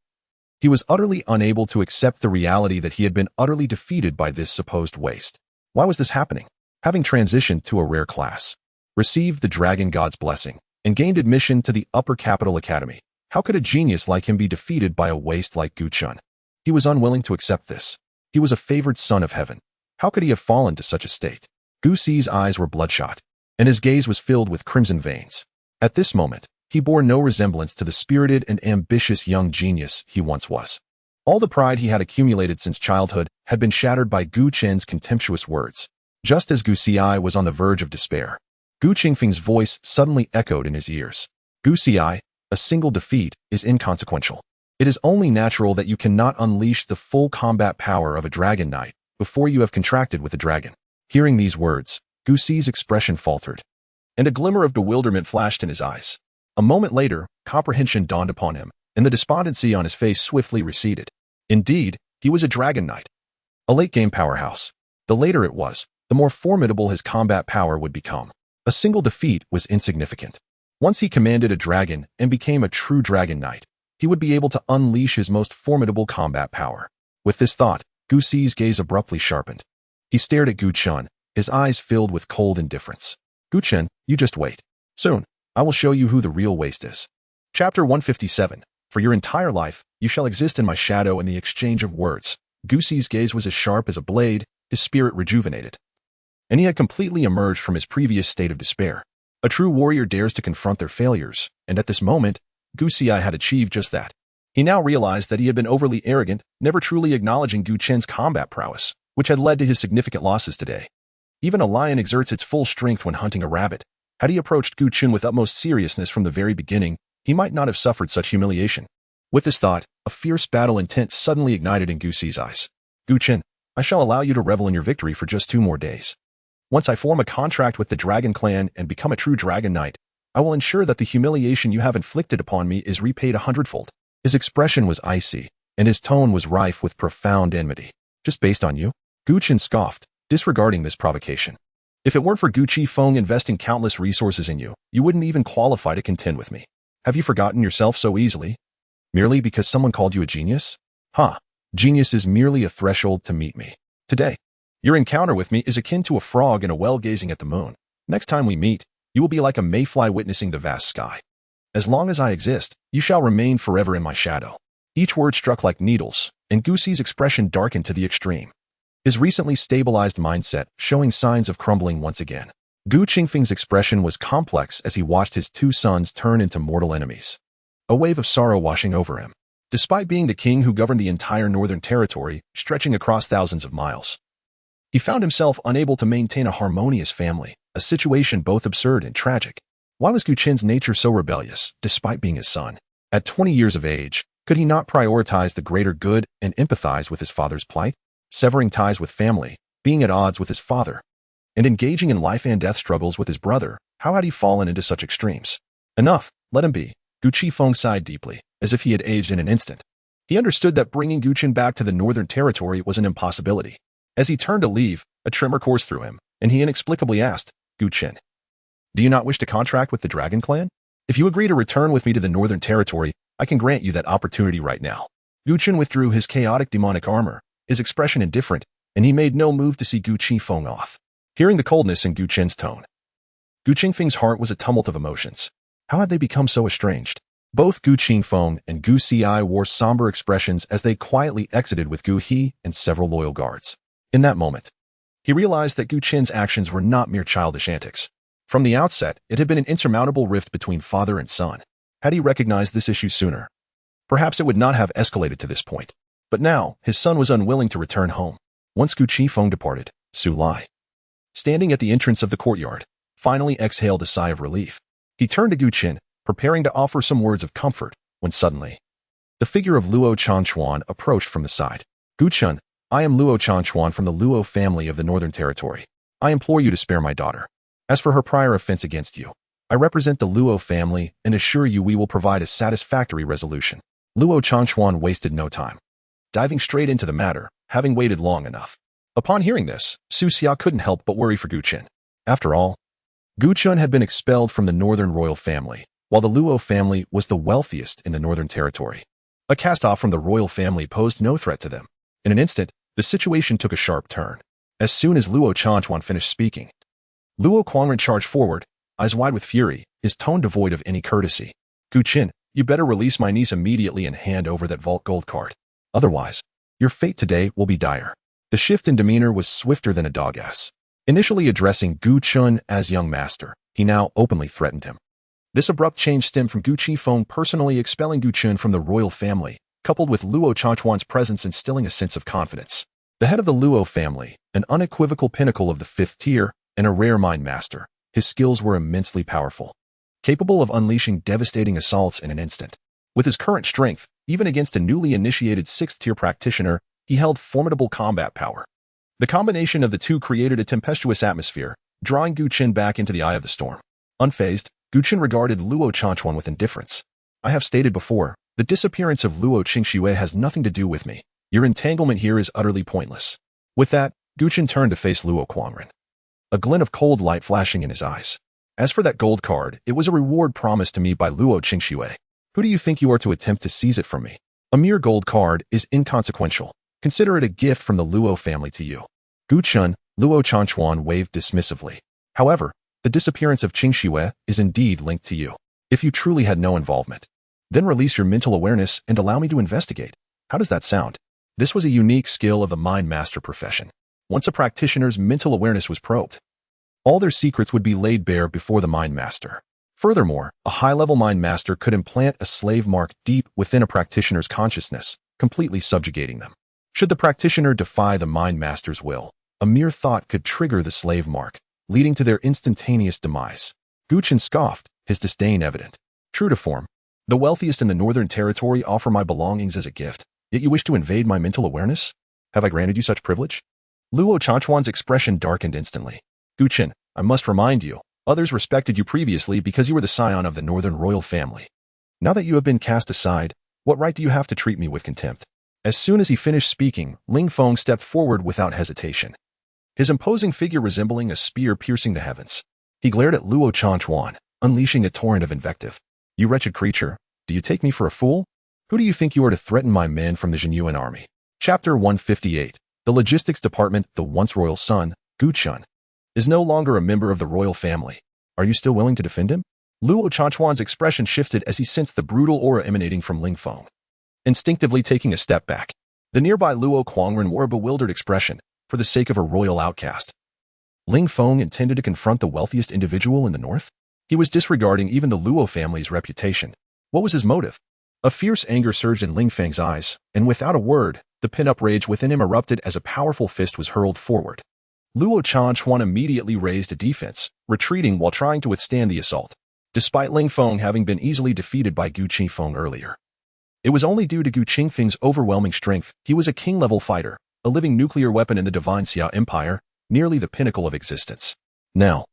he was utterly unable to accept the reality that he had been utterly defeated by this supposed waste. Why was this happening? Having transitioned to a rare class, received the Dragon God's blessing, and gained admission to the Upper Capital Academy, how could a genius like him be defeated by a waste like Chen? He was unwilling to accept this. He was a favored son of heaven. How could he have fallen to such a state? Guxi's eyes were bloodshot, and his gaze was filled with crimson veins. At this moment, he bore no resemblance to the spirited and ambitious young genius he once was. All the pride he had accumulated since childhood had been shattered by Chen's contemptuous words. Just as Guxi was on the verge of despair, Gu Qingfeng's voice suddenly echoed in his ears. Guxi, a single defeat is inconsequential. It is only natural that you cannot unleash the full combat power of a dragon knight before you have contracted with a dragon. Hearing these words, Guxi's expression faltered, and a glimmer of bewilderment flashed in his eyes. A moment later, comprehension dawned upon him, and the despondency on his face swiftly receded. Indeed, he was a dragon knight, a late-game powerhouse. The later it was, the more formidable his combat power would become. A single defeat was insignificant. Once he commanded a dragon and became a true dragon knight, he would be able to unleash his most formidable combat power. With this thought, Guxi's gaze abruptly sharpened. He stared at Chen, his eyes filled with cold indifference. Chen, you just wait. Soon, I will show you who the real waste is. Chapter 157. For your entire life, you shall exist in my shadow in the exchange of words. Guxi's gaze was as sharp as a blade, his spirit rejuvenated, and he had completely emerged from his previous state of despair. A true warrior dares to confront their failures, and at this moment, Guxi had achieved just that. He now realized that he had been overly arrogant, never truly acknowledging Chen's combat prowess, which had led to his significant losses today. Even a lion exerts its full strength when hunting a rabbit. Had he approached Chen with utmost seriousness from the very beginning, he might not have suffered such humiliation. With this thought, a fierce battle intent suddenly ignited in Guxi's eyes. Chen, I shall allow you to revel in your victory for just 2 more days. Once I form a contract with the Dragon Clan and become a true Dragon Knight, I will ensure that the humiliation you have inflicted upon me is repaid 100-fold. His expression was icy, and his tone was rife with profound enmity. Just based on you? Chen scoffed, disregarding this provocation. If it weren't for Gu Qifeng investing countless resources in you, you wouldn't even qualify to contend with me. Have you forgotten yourself so easily? Merely because someone called you a genius? Genius is merely a threshold to meet me. Today, your encounter with me is akin to a frog in a well gazing at the moon. Next time we meet, you will be like a mayfly witnessing the vast sky. As long as I exist, you shall remain forever in my shadow. Each word struck like needles, and Guxi's expression darkened to the extreme, his recently stabilized mindset showing signs of crumbling once again. Gu Qingfeng's expression was complex as he watched his 2 sons turn into mortal enemies, a wave of sorrow washing over him. Despite being the king who governed the entire Northern Territory, stretching across thousands of miles, he found himself unable to maintain a harmonious family, a situation both absurd and tragic. Why was Chen's nature so rebellious, despite being his son? At 20 years of age, could he not prioritize the greater good and empathize with his father's plight? Severing ties with family, being at odds with his father, and engaging in life and death struggles with his brother, how had he fallen into such extremes? Enough, let him be. Gu Qifeng sighed deeply, as if he had aged in an instant. He understood that bringing Chen back to the Northern Territory was an impossibility. As he turned to leave, a tremor coursed through him, and he inexplicably asked, Chen, do you not wish to contract with the Dragon Clan? If you agree to return with me to the Northern Territory, I can grant you that opportunity right now. Chen withdrew his chaotic demonic armor, his expression indifferent, and he made no move to see Gu Qifeng off. Hearing the coldness in Chen's tone, Gu Qingfeng's heart was a tumult of emotions. How had they become so estranged? Both Gu Qifeng and Guxi wore somber expressions as they quietly exited with Gu He and several loyal guards. In that moment, he realized that Chen's actions were not mere childish antics. From the outset, it had been an insurmountable rift between father and son. Had he recognized this issue sooner, Perhaps it would not have escalated to this point. But now, his son was unwilling to return home. Once Gu Qifeng departed, Su Lai, standing at the entrance of the courtyard, finally exhaled a sigh of relief. He turned to Gu Qin, preparing to offer some words of comfort, when suddenly, the figure of Luo Changchuan approached from the side. Gu Qin, I am Luo Changchuan from the Luo family of the Northern Territory. I implore you to spare my daughter. As for her prior offense against you, I represent the Luo family and assure you we will provide a satisfactory resolution. Luo Changchuan wasted no time, diving straight into the matter, having waited long enough. Upon hearing this, Su Xia couldn't help but worry for Gu Qin. After all, Gu Qin had been expelled from the Northern royal family, while the Luo family was the wealthiest in the Northern Territory. A cast-off from the royal family posed no threat to them. In an instant, the situation took a sharp turn. As soon as Luo Changchuan finished speaking, Luo Quangren charged forward, eyes wide with fury, his tone devoid of any courtesy. Gu Qin, you better release my niece immediately and hand over that vault gold card. Otherwise, your fate today will be dire. The shift in demeanor was swifter than a dog-ass. Initially addressing Gu Qin as young master, he now openly threatened him. This abrupt change stemmed from Gu Qifeng personally expelling Gu Qin from the royal family, coupled with Luo Changchuan's presence instilling a sense of confidence. The head of the Luo family, an unequivocal pinnacle of the 5th tier, and a rare mind master, his skills were immensely powerful, capable of unleashing devastating assaults in an instant. With his current strength, even against a newly initiated 6th tier practitioner, he held formidable combat power. The combination of the two created a tempestuous atmosphere, drawing Gu Qin back into the eye of the storm. Unfazed, Gu Qin regarded Luo Changchuan with indifference. I have stated before, the disappearance of Luo Qingxue has nothing to do with me. Your entanglement here is utterly pointless. With that, Gu Qin turned to face Luo Quangren, a glint of cold light flashing in his eyes. As for that gold card, it was a reward promised to me by Luo Qingxue. Who do you think you are to attempt to seize it from me? A mere gold card is inconsequential. Consider it a gift from the Luo family to you. Gu Qin, Luo Changchuan waved dismissively. However, the disappearance of Qingxue is indeed linked to you. If you truly had no involvement, then release your mental awareness and allow me to investigate. How does that sound? This was a unique skill of the mind master profession. Once a practitioner's mental awareness was probed, all their secrets would be laid bare before the mind master. Furthermore, a high-level mind master could implant a slave mark deep within a practitioner's consciousness, completely subjugating them. Should the practitioner defy the mind master's will, a mere thought could trigger the slave mark, leading to their instantaneous demise. Gu Qin scoffed, his disdain evident. True to form, the wealthiest in the Northern Territory offer my belongings as a gift, yet you wish to invade my mental awareness? Have I granted you such privilege? Luo Changchuan's expression darkened instantly. Gu Qin, I must remind you, others respected you previously because you were the scion of the Northern royal family. Now that you have been cast aside, what right do you have to treat me with contempt? As soon as he finished speaking, Ling Feng stepped forward without hesitation, his imposing figure resembling a spear piercing the heavens. He glared at Luo Changchuan, unleashing a torrent of invective. You wretched creature, do you take me for a fool? Who do you think you are to threaten my men from the Jinyuan army? Chapter 158. The Logistics Department, the once royal son, Gu Qin, is no longer a member of the royal family. Are you still willing to defend him? Luo Changchuan's expression shifted as he sensed the brutal aura emanating from Ling Feng. Instinctively taking a step back, the nearby Luo Quangren wore a bewildered expression, for the sake of a royal outcast. Ling Feng intended to confront the wealthiest individual in the north? He was disregarding even the Luo family's reputation. What was his motive? A fierce anger surged in Ling Feng's eyes, and without a word, the pent-up rage within him erupted as a powerful fist was hurled forward. Luo Changchuan immediately raised a defense, retreating while trying to withstand the assault, despite Ling Feng having been easily defeated by Gu Qifeng earlier. It was only due to Gu Qingfeng's overwhelming strength. He was a king-level fighter, a living nuclear weapon in the Divine Xia Empire, nearly the pinnacle of existence. Now,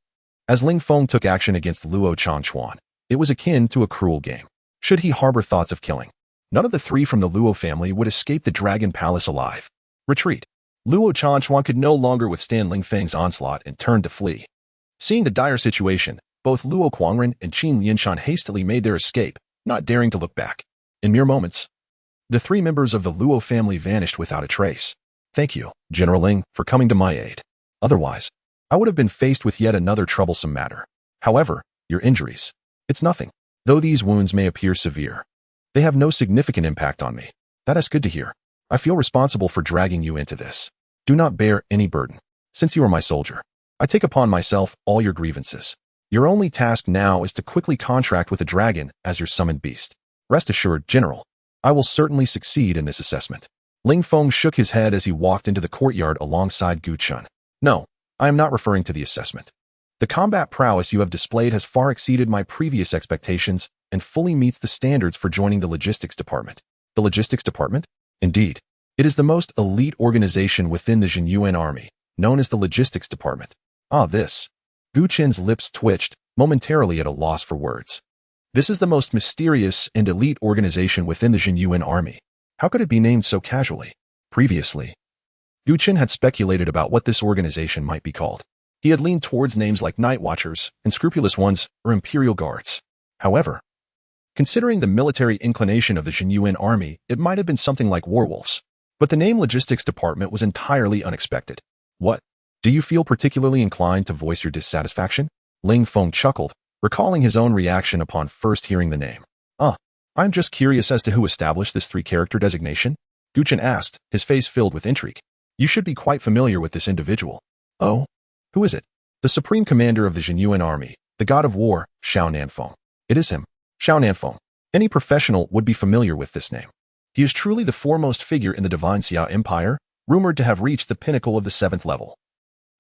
as Ling Feng took action against Luo Changchuan, it was akin to a cruel game. Should he harbor thoughts of killing, none of the three from the Luo family would escape the Dragon Palace alive. Retreat. Luo Changchuan could no longer withstand Ling Feng's onslaught and turned to flee. Seeing the dire situation, both Luo Quangren and Qin Lianshan hastily made their escape, not daring to look back. In mere moments, the three members of the Luo family vanished without a trace. Thank you, General Ling, for coming to my aid. Otherwise, I would have been faced with yet another troublesome matter. However, your injuries, it's nothing. Though these wounds may appear severe, they have no significant impact on me. That is good to hear. I feel responsible for dragging you into this. Do not bear any burden. Since you are my soldier, I take upon myself all your grievances. Your only task now is to quickly contract with the dragon as your summoned beast. Rest assured, General, I will certainly succeed in this assessment. Ling Feng shook his head as he walked into the courtyard alongside Gu Chen. No, I am not referring to the assessment. The combat prowess you have displayed has far exceeded my previous expectations and fully meets the standards for joining the logistics department. The logistics department? Indeed. It is the most elite organization within the Jinyuan army, known as the logistics department. Ah, this. Gu Chen's lips twitched, momentarily at a loss for words. This is the most mysterious and elite organization within the Jinyuan army. How could it be named so casually? Previously, Gu Chen had speculated about what this organization might be called. He had leaned towards names like Night Watchers, Unscrupulous Ones, or Imperial Guards. However, considering the military inclination of the Jinyuan army, it might have been something like Warwolves. But the name Logistics Department was entirely unexpected. What? Do you feel particularly inclined to voice your dissatisfaction? Ling Feng chuckled, recalling his own reaction upon first hearing the name. I'm just curious as to who established this three-character designation? Gu Chen asked, his face filled with intrigue. You should be quite familiar with this individual. Oh? Who is it? The Supreme Commander of the Jinyuan Army, the God of War, Xiao Nanfeng. It is him, Xiao Nanfeng. Any professional would be familiar with this name. He is truly the foremost figure in the Divine Xia Empire, rumored to have reached the pinnacle of the 7th level,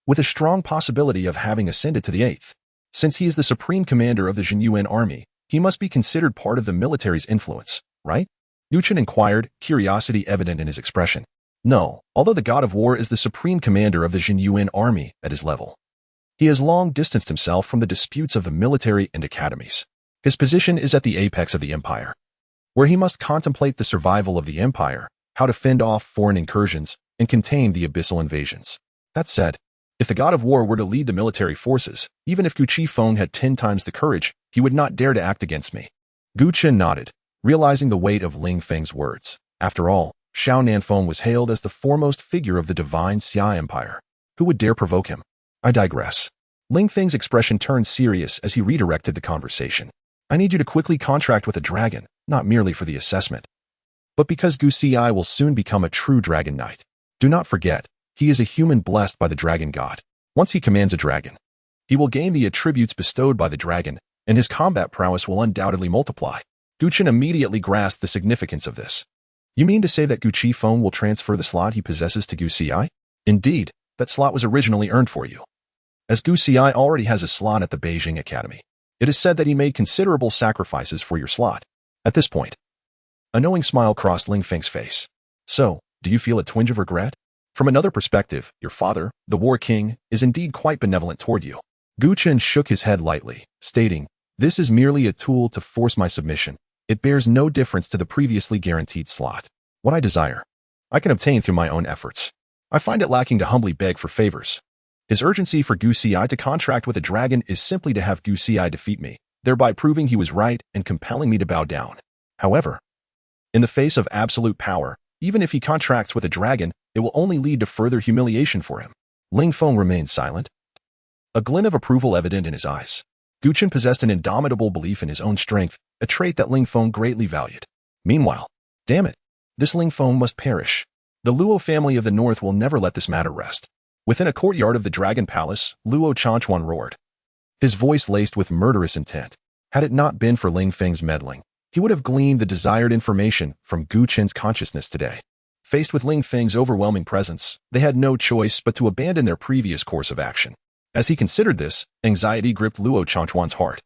with a strong possibility of having ascended to the 8th. Since he is the Supreme Commander of the Jinyuan Army, he must be considered part of the military's influence, right? Gu Chen inquired, curiosity evident in his expression. No, although the God of War is the Supreme Commander of the Jinyuan Army at his level, he has long distanced himself from the disputes of the military and academies. His position is at the apex of the empire, where he must contemplate the survival of the empire, how to fend off foreign incursions, and contain the abyssal invasions. That said, if the God of War were to lead the military forces, even if Gu Qifeng had 10 times the courage, he would not dare to act against me. Gu Chen nodded, realizing the weight of Ling Feng's words. After all, Xiao Nanfeng was hailed as the foremost figure of the Divine Xia Empire. Who would dare provoke him? I digress. Ling Feng's expression turned serious as he redirected the conversation. I need you to quickly contract with a dragon, not merely for the assessment, but because Gu Xi will soon become a true dragon knight. Do not forget, he is a human blessed by the dragon god. Once he commands a dragon, he will gain the attributes bestowed by the dragon, and his combat prowess will undoubtedly multiply. Gu Chen immediately grasped the significance of this. You mean to say that Gu Qifeng will transfer the slot he possesses to Gu Xi? Indeed, that slot was originally earned for you, as Gu Xi already has a slot at the Beijing Academy. It is said that he made considerable sacrifices for your slot. At this point, a knowing smile crossed Ling Feng's face. So, do you feel a twinge of regret? From another perspective, your father, the War King, is indeed quite benevolent toward you. Gu Chen shook his head lightly, stating, This is merely a tool to force my submission. It bears no difference to the previously guaranteed slot. What I desire, I can obtain through my own efforts. I find it lacking to humbly beg for favors. His urgency for Gu Xi to contract with a dragon is simply to have Gu Xi defeat me, thereby proving he was right and compelling me to bow down. However, in the face of absolute power, even if he contracts with a dragon, it will only lead to further humiliation for him. Ling Feng remained silent, a glint of approval evident in his eyes. Gu Chen possessed an indomitable belief in his own strength, a trait that Ling Feng greatly valued. Meanwhile, damn it, this Ling Feng must perish. The Luo family of the north will never let this matter rest. Within a courtyard of the Dragon Palace, Luo Chanchuan roared, his voice laced with murderous intent. Had it not been for Ling Feng's meddling, he would have gleaned the desired information from Gu Chen's consciousness today. Faced with Ling Feng's overwhelming presence, they had no choice but to abandon their previous course of action. As he considered this, anxiety gripped Luo Chanchuan's heart.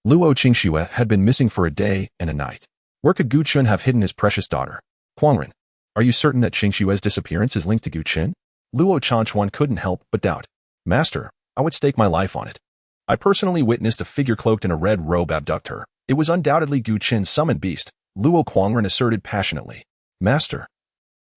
Luo Qingxue had been missing for a day and a night. Where could Gu Chen have hidden his precious daughter? Huangren, are you certain that Qingxue's disappearance is linked to Gu Chen? Luo Chanchuan couldn't help but doubt. Master, I would stake my life on it. I personally witnessed a figure cloaked in a red robe abduct her. It was undoubtedly Gu Chen's summoned beast, Luo Huangren asserted passionately. Master,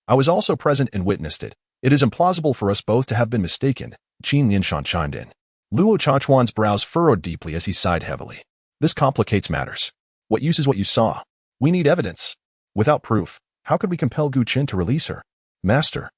I was also present and witnessed it. It is implausible for us both to have been mistaken, Qin Lianshan chimed in. Luo Chanchuan's brows furrowed deeply as he sighed heavily. This complicates matters. What use is what you saw? We need evidence. Without proof, how could we compel Gu Chen to release her? Master,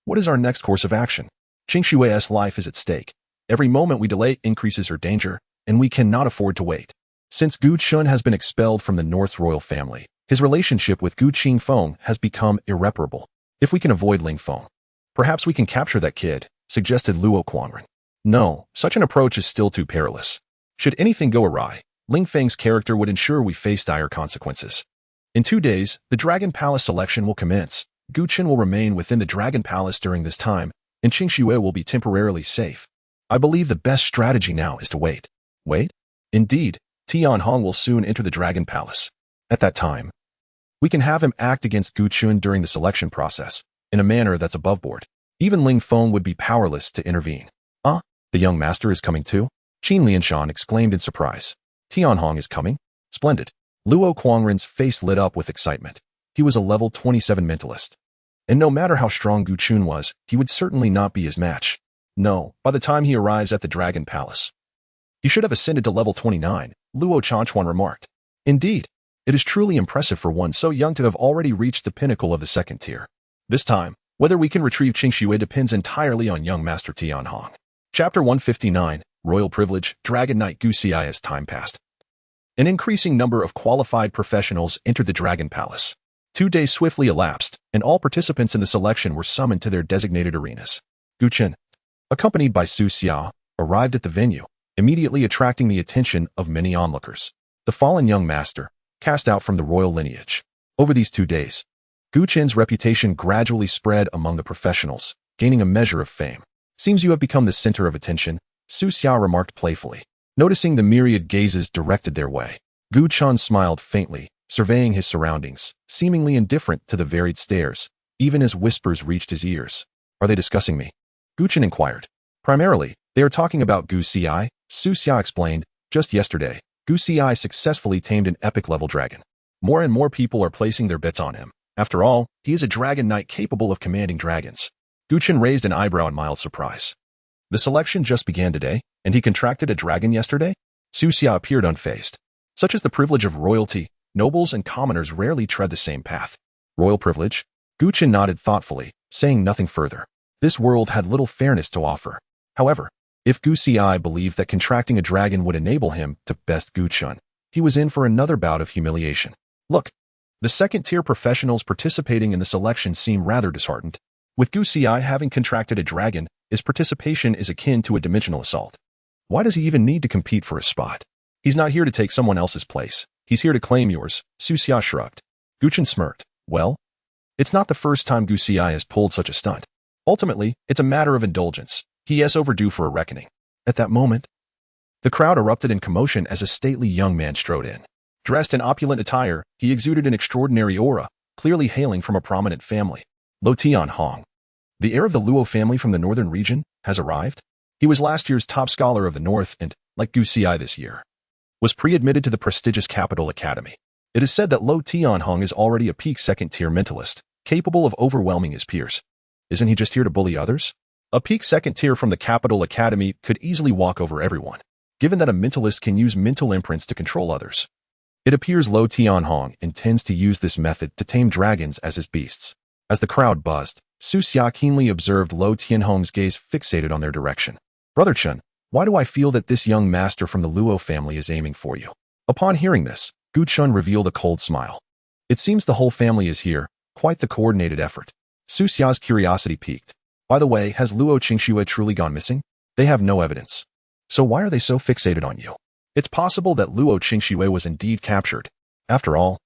what is our next course of action? Qingxue's life is at stake. Every moment we delay increases her danger, and we cannot afford to wait. Since Gu Chen has been expelled from the North's royal family, his relationship with Gu Qifeng has become irreparable. If we can avoid Ling Feng, perhaps we can capture that kid, suggested Luo Huangren. No, such an approach is still too perilous. Should anything go awry, Ling Feng's character would ensure we face dire consequences. In 2 days, the Dragon Palace selection will commence. Gu Chen will remain within the Dragon Palace during this time, and Qingxue will be temporarily safe. I believe the best strategy now is to wait. Wait? Indeed, Tianhong will soon enter the Dragon Palace. At that time, we can have him act against Gu Chun during the selection process, in a manner that's above board. Even Ling Feng would be powerless to intervene. Ah, the young master is coming too? Qin Lianshan exclaimed in surprise. Tianhong is coming? Splendid. Luo Kuangren's face lit up with excitement. He was a level 27 mentalist. And no matter how strong Gu Chun was, he would certainly not be his match. No, by the time he arrives at the Dragon Palace, he should have ascended to level 29, Luo Chanchuan remarked. Indeed, it is truly impressive for one so young to have already reached the pinnacle of the second tier. This time, whether we can retrieve Qingxue depends entirely on young Master Tianhong. Chapter 159, Royal Privilege, Dragon Knight Gu Xi. As time passed, an increasing number of qualified professionals entered the Dragon Palace. 2 days swiftly elapsed, and all participants in the selection were summoned to their designated arenas. Gu Chen, accompanied by Su Xia, arrived at the venue, immediately attracting the attention of many onlookers. The fallen young master, cast out from the royal lineage. Over these 2 days, Gu Chen's reputation gradually spread among the professionals, gaining a measure of fame. Seems you have become the center of attention, Su Xia remarked playfully. Noticing the myriad gazes directed their way, Gu Chen smiled faintly, surveying his surroundings, seemingly indifferent to the varied stares, even as whispers reached his ears. Are they discussing me? Gu Chen inquired. Primarily, they are talking about Gu Xi, Su Xia explained. Just yesterday, Gu Xi successfully tamed an epic-level dragon. More and more people are placing their bets on him. After all, he is a dragon knight capable of commanding dragons. Gu Chen raised an eyebrow in mild surprise. The selection just began today, and he contracted a dragon yesterday? Su Xia appeared unfazed. Such is the privilege of royalty. Nobles and commoners rarely tread the same path. Royal privilege? Gu Chen nodded thoughtfully, saying nothing further. This world had little fairness to offer. However, if Gu Xi believed that contracting a dragon would enable him to best Gu Chen, he was in for another bout of humiliation. Look, the second-tier professionals participating in the selection seem rather disheartened. With Gu Xi having contracted a dragon, his participation is akin to a dimensional assault. Why does he even need to compete for a spot? He's not here to take someone else's place. He's here to claim yours, Su Xia shrugged. Gu Chen smirked. Well, it's not the first time Gu Xi has pulled such a stunt. Ultimately, it's a matter of indulgence. He is overdue for a reckoning. At that moment, the crowd erupted in commotion as a stately young man strode in. Dressed in opulent attire, he exuded an extraordinary aura, clearly hailing from a prominent family. Lo Tianhong, the heir of the Luo family from the northern region, has arrived. He was last year's top scholar of the north and, like Gu Xi this year, was pre-admitted to the prestigious Capital Academy. It is said that Lo Tianhong is already a peak second-tier mentalist, capable of overwhelming his peers. Isn't he just here to bully others? A peak second tier from the Capital Academy could easily walk over everyone, given that a mentalist can use mental imprints to control others. It appears Lo Tianhong intends to use this method to tame dragons as his beasts. As the crowd buzzed, Su Xia keenly observed Lo Tianhong's gaze fixated on their direction. Brother Chen, why do I feel that this young master from the Luo family is aiming for you? Upon hearing this, Gu Chen revealed a cold smile. It seems the whole family is here, quite the coordinated effort. Su Xia's curiosity piqued. By the way, has Luo Qingxue truly gone missing? They have no evidence. So why are they so fixated on you? It's possible that Luo Qingxue was indeed captured. After all,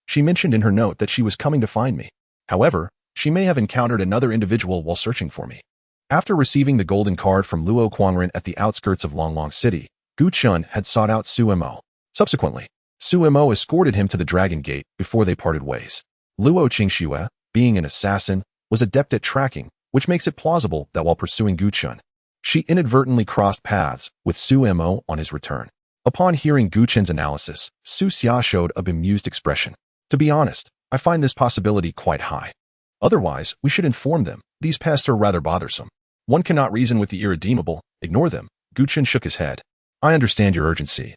she mentioned in her note that she was coming to find me. However, she may have encountered another individual while searching for me. After receiving the golden card from Luo Kuangren at the outskirts of Longlong City, Gu Chen had sought out Su Mo. Subsequently, Su Mo escorted him to the Dragon Gate before they parted ways. Luo Qingxue, being an assassin, was adept at tracking, which makes it plausible that while pursuing Gu Chen, she inadvertently crossed paths with Su Mo on his return. Upon hearing Gu Chen's analysis, Su Xia showed a bemused expression. To be honest, I find this possibility quite high. Otherwise, we should inform them. These pests are rather bothersome. One cannot reason with the irredeemable. Ignore them. Gu Chen shook his head. I understand your urgency.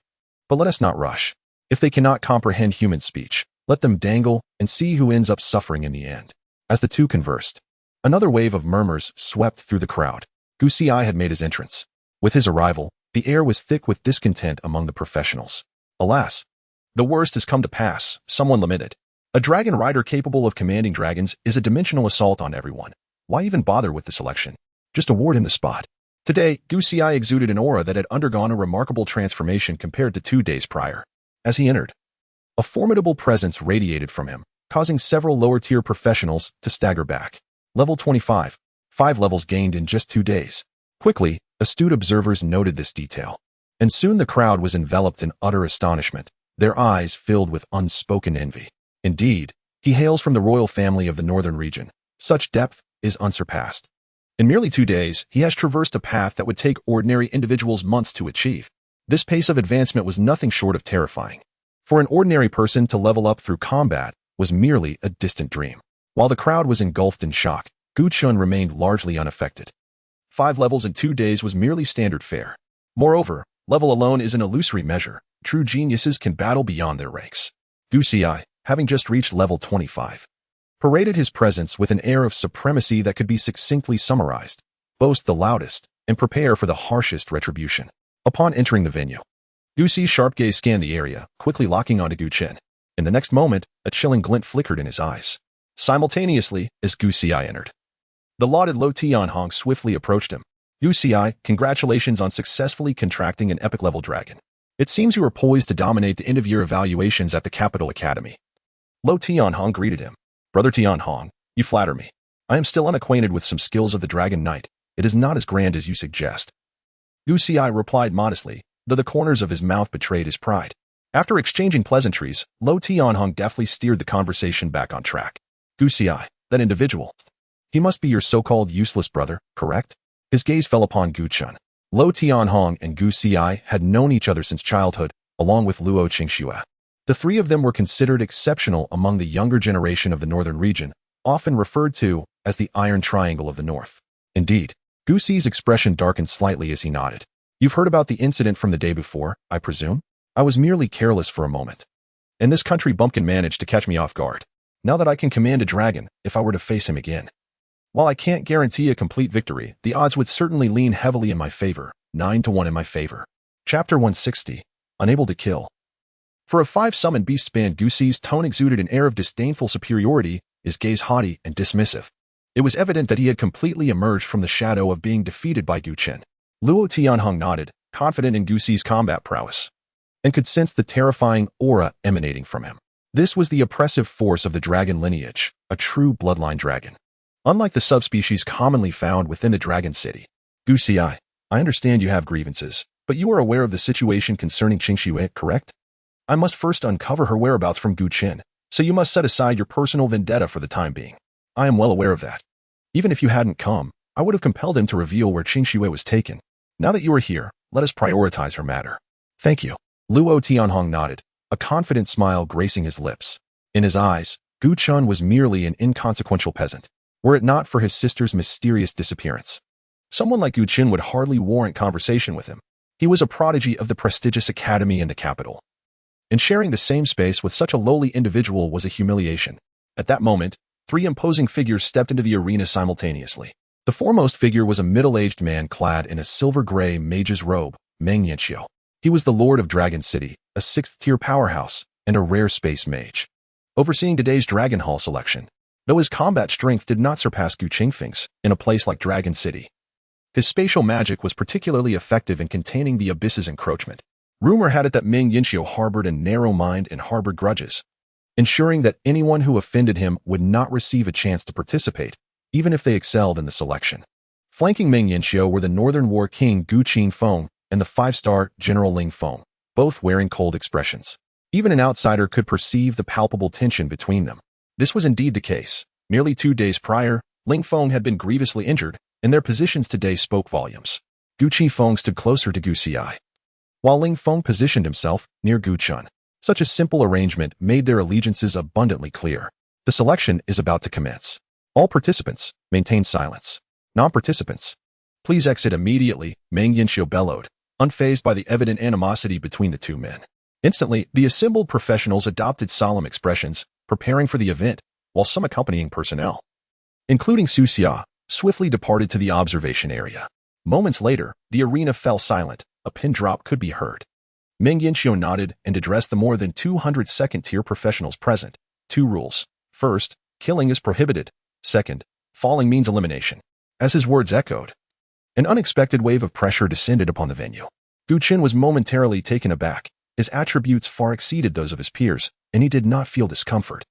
But let us not rush. If they cannot comprehend human speech, let them dangle and see who ends up suffering in the end. As the two conversed, another wave of murmurs swept through the crowd. Gu Xi had made his entrance. With his arrival, the air was thick with discontent among the professionals. Alas, the worst has come to pass, someone lamented. A dragon rider capable of commanding dragons is a dimensional assault on everyone. Why even bother with the selection? Just award him the spot. Today, Gu Xi exuded an aura that had undergone a remarkable transformation compared to 2 days prior. As he entered, A formidable presence radiated from him, causing several lower-tier professionals to stagger back. Level 25. 5 levels gained in just 2 days. Quickly, astute observers noted this detail. And soon the crowd was enveloped in utter astonishment, their eyes filled with unspoken envy. Indeed, he hails from the royal family of the northern region. Such depth is unsurpassed. In merely 2 days, he has traversed a path that would take ordinary individuals months to achieve. This pace of advancement was nothing short of terrifying. For an ordinary person to level up through combat was merely a distant dream. While the crowd was engulfed in shock, Gu Chen remained largely unaffected. 5 levels in 2 days was merely standard fare. Moreover, level alone is an illusory measure. True geniuses can battle beyond their ranks. Gu Xi, having just reached level 25, paraded his presence with an air of supremacy that could be succinctly summarized: boast the loudest, and prepare for the harshest retribution. Upon entering the venue, Gu Xi's sharp gaze scanned the area, quickly locking onto Gu Chen. In the next moment, a chilling glint flickered in his eyes. Simultaneously, as Gu Xi entered, the lauded Lo Tianhong swiftly approached him. Gu Xi, congratulations on successfully contracting an epic-level dragon. It seems you are poised to dominate the end-of-year evaluations at the Capital Academy. Lo Tianhong greeted him. Brother Tianhong, you flatter me. I am still unacquainted with some skills of the Dragon Knight. It is not as grand as you suggest. Gu Xi replied modestly, though the corners of his mouth betrayed his pride. After exchanging pleasantries, Lo Tianhong deftly steered the conversation back on track. Gu Xi, that individual. He must be your so-called useless brother, correct? His gaze fell upon Gu Chen. Lo Tianhong and Gu Xi had known each other since childhood, along with Luo Qingxue. The three of them were considered exceptional among the younger generation of the northern region, often referred to as the Iron Triangle of the North. Indeed, Gu Xi's expression darkened slightly as he nodded. You've heard about the incident from the day before, I presume? I was merely careless for a moment. And this country bumpkin managed to catch me off guard. Now that I can command a dragon, if I were to face him again. While I can't guarantee a complete victory, the odds would certainly lean heavily in my favor, 9-1 in my favor. Chapter 160. Unable to kill. For a 5-summoned beast band, Gu Xi's tone exuded an air of disdainful superiority, his gaze haughty and dismissive. It was evident that he had completely emerged from the shadow of being defeated by Gu Chen. Luo Tianhong nodded, confident in Gu Xi's combat prowess, and could sense the terrifying aura emanating from him. This was the oppressive force of the dragon lineage, a true bloodline dragon. Unlike the subspecies commonly found within the Dragon City. Gu Xi, I understand you have grievances, but you are aware of the situation concerning Qingxue, correct? I must first uncover her whereabouts from Gu Chen, so you must set aside your personal vendetta for the time being. I am well aware of that. Even if you hadn't come, I would have compelled him to reveal where Qingxue was taken. Now that you are here, let us prioritize her matter. Thank you. Luo Tianhong nodded, a confident smile gracing his lips. In his eyes, Gu Chen was merely an inconsequential peasant, were it not for his sister's mysterious disappearance. Someone like Gu Chen would hardly warrant conversation with him. He was a prodigy of the prestigious academy in the capital. And sharing the same space with such a lowly individual was a humiliation. At that moment, 3 imposing figures stepped into the arena simultaneously. The foremost figure was a middle-aged man clad in a silver-gray mage's robe, Meng Yanxiu. He was the Lord of Dragon City, a 6th-tier powerhouse, and a rare space mage, overseeing today's Dragon Hall selection. Though his combat strength did not surpass Gu Qingfeng's in a place like Dragon City, his spatial magic was particularly effective in containing the abyss's encroachment. Rumor had it that Meng Yanxiu harbored a narrow mind and harbored grudges, ensuring that anyone who offended him would not receive a chance to participate, even if they excelled in the selection. Flanking Meng Yanxiu were the Northern War King Gu Qingfeng and the 5-star General Ling Feng, both wearing cold expressions. Even an outsider could perceive the palpable tension between them. This was indeed the case. Nearly 2 days prior, Ling Feng had been grievously injured, and their positions today spoke volumes. Gu Qingfeng stood closer to Gu Xi, while Ling Feng positioned himself near Gu Chen. Such a simple arrangement made their allegiances abundantly clear. The selection is about to commence. All participants, maintain silence. Non-participants, please exit immediately, Meng Yanxiu bellowed, unfazed by the evident animosity between the 2 men. Instantly, the assembled professionals adopted solemn expressions, preparing for the event, while some accompanying personnel, including Su Xia, swiftly departed to the observation area. Moments later, the arena fell silent. A pin drop could be heard. Meng Yanxiu nodded and addressed the more than 200 second-tier professionals present. 2 rules. First, killing is prohibited. Second, falling means elimination. As his words echoed, an unexpected wave of pressure descended upon the venue. Gu Chen was momentarily taken aback. His attributes far exceeded those of his peers, and he did not feel discomfort.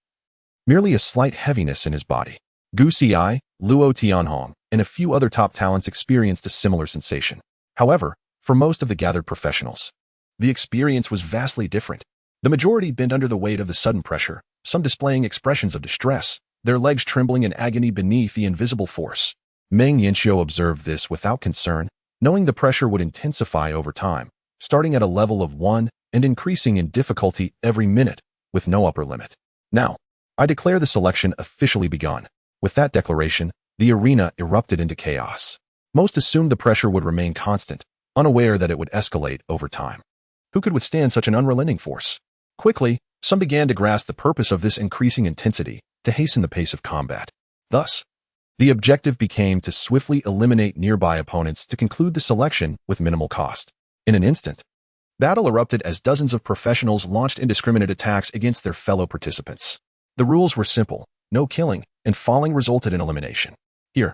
Merely a slight heaviness in his body. Gu Xi, Luo Tianhong, and a few other top talents experienced a similar sensation. However, for most of the gathered professionals, the experience was vastly different. The majority bent under the weight of the sudden pressure, some displaying expressions of distress, their legs trembling in agony beneath the invisible force. Meng Yanxiu observed this without concern, knowing the pressure would intensify over time, starting at a level of 1 and increasing in difficulty every minute, with no upper limit. Now, I declare the selection officially begun. With that declaration, the arena erupted into chaos. Most assumed the pressure would remain constant, unaware that it would escalate over time. Who could withstand such an unrelenting force? Quickly, some began to grasp the purpose of this increasing intensity, to hasten the pace of combat. Thus, the objective became to swiftly eliminate nearby opponents to conclude the selection with minimal cost. In an instant, battle erupted as dozens of professionals launched indiscriminate attacks against their fellow participants. The rules were simple: no killing, and falling resulted in elimination. Here,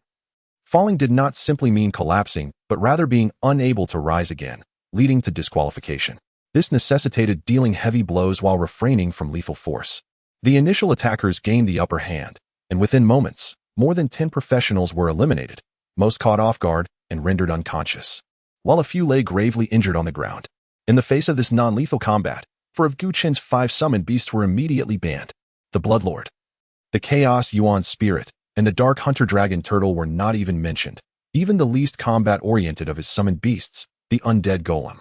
falling did not simply mean collapsing, but rather being unable to rise again, leading to disqualification. This necessitated dealing heavy blows while refraining from lethal force. The initial attackers gained the upper hand, and within moments, more than 10 professionals were eliminated, most caught off guard and rendered unconscious, while a few lay gravely injured on the ground. In the face of this non-lethal combat, 4 of Gu Chen's 5 summoned beasts were immediately banned. The Bloodlord, the Chaos Yuan Spirit, and the Dark Hunter Dragon Turtle were not even mentioned. Even the least combat-oriented of his summoned beasts, the Undead Golem,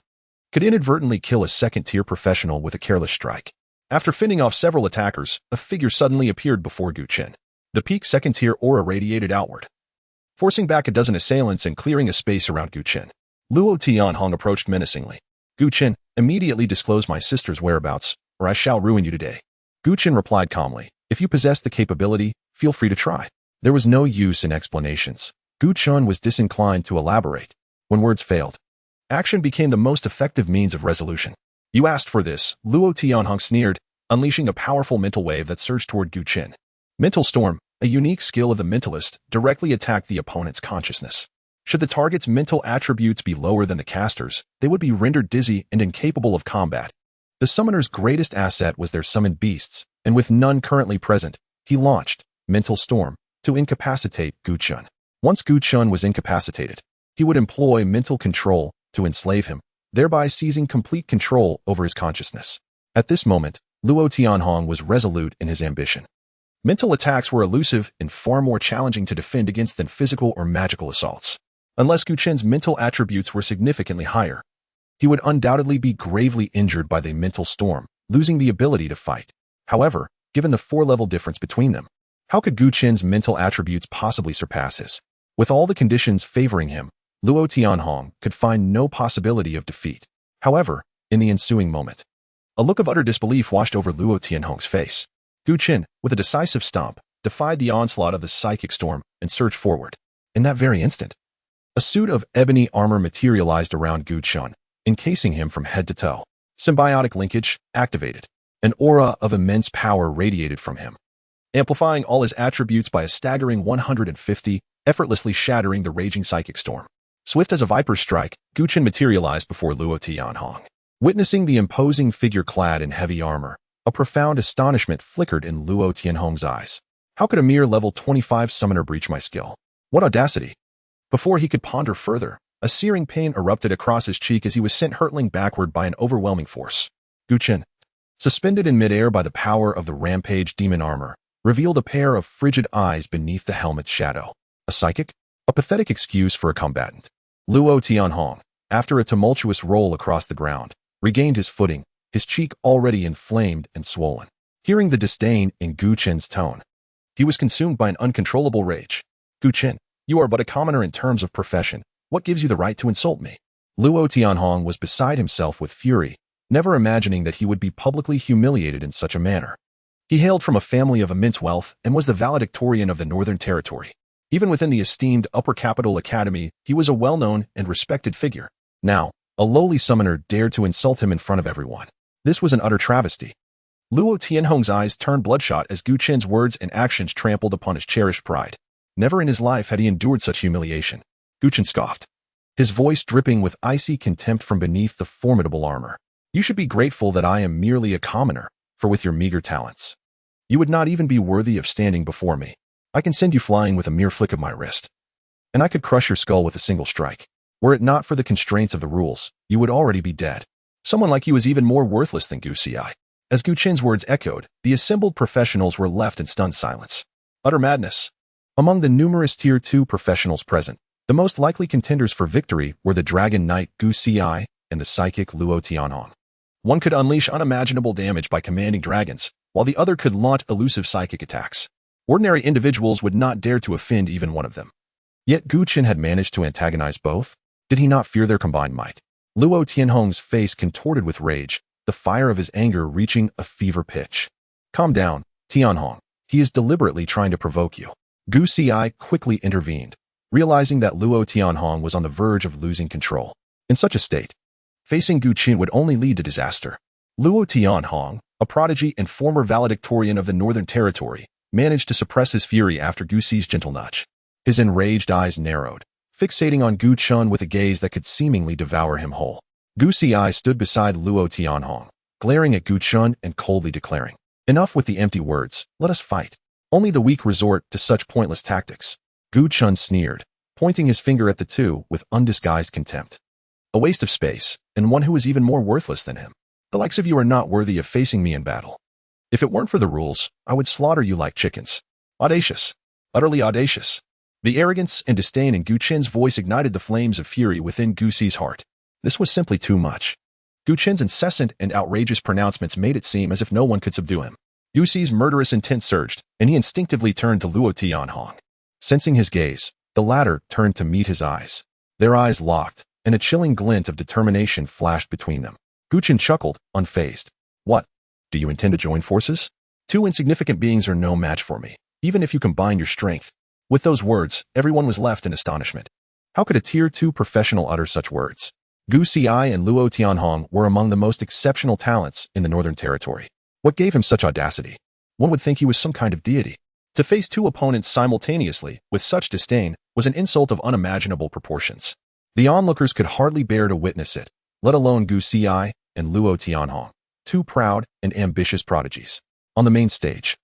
could inadvertently kill a second-tier professional with a careless strike. After fending off several attackers, a figure suddenly appeared before Gu Chen. The peak second-tier aura radiated outward, forcing back a dozen assailants and clearing a space around Gu Chen. Luo Tianhong approached menacingly. Gu Chen, immediately disclose my sister's whereabouts, or I shall ruin you today. Gu Chen replied calmly, if you possess the capability, feel free to try. There was no use in explanations. Gu Chen was disinclined to elaborate. When words failed, action became the most effective means of resolution. You asked for this, Luo Tianhong sneered, unleashing a powerful mental wave that surged toward Gu Chen. Mental Storm, a unique skill of the mentalist, directly attacked the opponent's consciousness. Should the target's mental attributes be lower than the caster's, they would be rendered dizzy and incapable of combat. The summoner's greatest asset was their summoned beasts, and with none currently present, he launched Mental Storm to incapacitate Gu Chen. Once Gu Chen was incapacitated, he would employ mental control to enslave him, thereby seizing complete control over his consciousness. At this moment, Luo Tianhong was resolute in his ambition. Mental attacks were elusive and far more challenging to defend against than physical or magical assaults. Unless Gu Chen's mental attributes were significantly higher, he would undoubtedly be gravely injured by the mental storm, losing the ability to fight. However, given the 4-level difference between them, how could Gu Chen's mental attributes possibly surpass his? With all the conditions favoring him, Luo Tianhong could find no possibility of defeat. However, in the ensuing moment, a look of utter disbelief washed over Luo Tianhong's face. Gu Chen, with a decisive stomp, defied the onslaught of the psychic storm and surged forward. In that very instant, a suit of ebony armor materialized around Gu Chen, encasing him from head to toe. Symbiotic linkage activated. An aura of immense power radiated from him, amplifying all his attributes by a staggering 150, effortlessly shattering the raging psychic storm. Swift as a viper's strike, Gu Chen materialized before Luo Tianhong. Witnessing the imposing figure clad in heavy armor, a profound astonishment flickered in Luo Tianhong's eyes. How could a mere level 25 summoner breach my skill? What audacity! Before he could ponder further, a searing pain erupted across his cheek as he was sent hurtling backward by an overwhelming force. Gu Chen, suspended in midair by the power of the rampage demon armor, revealed a pair of frigid eyes beneath the helmet's shadow. A psychic? A pathetic excuse for a combatant. Luo Tianhong, after a tumultuous roll across the ground, regained his footing, his cheek already inflamed and swollen. Hearing the disdain in Gu Chen's tone, he was consumed by an uncontrollable rage. Gu Chen, you are but a commoner in terms of profession. What gives you the right to insult me? Luo Tianhong was beside himself with fury, never imagining that he would be publicly humiliated in such a manner. He hailed from a family of immense wealth and was the valedictorian of the Northern Territory. Even within the esteemed Upper Capital Academy, he was a well-known and respected figure. Now, a lowly summoner dared to insult him in front of everyone. This was an utter travesty. Luo Tianhong's eyes turned bloodshot as Gu Chen's words and actions trampled upon his cherished pride. Never in his life had he endured such humiliation. Gu Chen scoffed, his voice dripping with icy contempt from beneath the formidable armor. You should be grateful that I am merely a commoner, for with your meager talents, you would not even be worthy of standing before me. I can send you flying with a mere flick of my wrist, and I could crush your skull with a single strike. Were it not for the constraints of the rules, you would already be dead. Someone like you is even more worthless than Gu Xi. As Gu Chen's words echoed, the assembled professionals were left in stunned silence. Utter madness. Among the numerous Tier 2 professionals present, the most likely contenders for victory were the Dragon Knight Gu Xi and the psychic Luo Tianhong. One could unleash unimaginable damage by commanding dragons, while the other could launch elusive psychic attacks. Ordinary individuals would not dare to offend even one of them. Yet Gu Chen had managed to antagonize both. Did he not fear their combined might? Luo Tianhong's face contorted with rage, the fire of his anger reaching a fever pitch. Calm down, Tianhong. He is deliberately trying to provoke you. Gu Xi quickly intervened, realizing that Luo Tianhong was on the verge of losing control. In such a state, facing Gu Chen would only lead to disaster. Luo Tianhong, a prodigy and former valedictorian of the Northern Territory, managed to suppress his fury after Gu Xi's gentle nudge. His enraged eyes narrowed, fixating on Gu Chen with a gaze that could seemingly devour him whole. Gu Xi stood beside Luo Tianhong, glaring at Gu Chen and coldly declaring, "Enough with the empty words, let us fight." Only the weak resort to such pointless tactics. Gu Chen sneered, pointing his finger at the two with undisguised contempt. A waste of space, and one who is even more worthless than him. The likes of you are not worthy of facing me in battle. If it weren't for the rules, I would slaughter you like chickens. Audacious. Utterly audacious. The arrogance and disdain in Gu Chen's voice ignited the flames of fury within Gu Xi's heart. This was simply too much. Gu Chen's incessant and outrageous pronouncements made it seem as if no one could subdue him. Gu Xi's murderous intent surged, and he instinctively turned to Luo Tianhong. Sensing his gaze, the latter turned to meet his eyes. Their eyes locked, and a chilling glint of determination flashed between them. Gu Chen chuckled, unfazed. What? Do you intend to join forces? Two insignificant beings are no match for me, even if you combine your strength. With those words, everyone was left in astonishment. How could a Tier 2 professional utter such words? Gu Xi and Luo Tianhong were among the most exceptional talents in the Northern Territory. What gave him such audacity? One would think he was some kind of deity. To face two opponents simultaneously with such disdain was an insult of unimaginable proportions. The onlookers could hardly bear to witness it, let alone Gu Xi and Luo Tianhong, two proud and ambitious prodigies. On the main stage,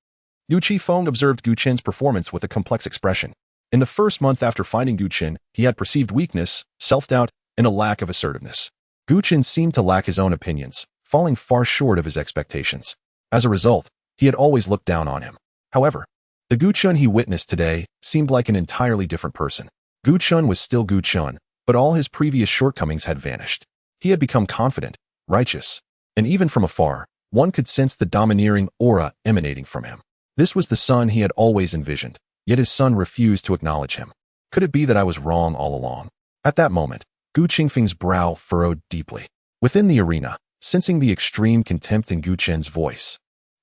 Yu Qifeng observed Gu Chen's performance with a complex expression. In the first month after finding Gu Chen, he had perceived weakness, self-doubt, and a lack of assertiveness. Gu Chen seemed to lack his own opinions, falling far short of his expectations. As a result, he had always looked down on him. However, the Gu Chen he witnessed today seemed like an entirely different person. Gu Chen was still Gu Chen, but all his previous shortcomings had vanished. He had become confident, righteous, and even from afar, one could sense the domineering aura emanating from him. This was the son he had always envisioned, yet his son refused to acknowledge him. Could it be that I was wrong all along? At that moment, Gu Qingfeng's brow furrowed deeply. Within the arena, sensing the extreme contempt in Gu Chen's voice,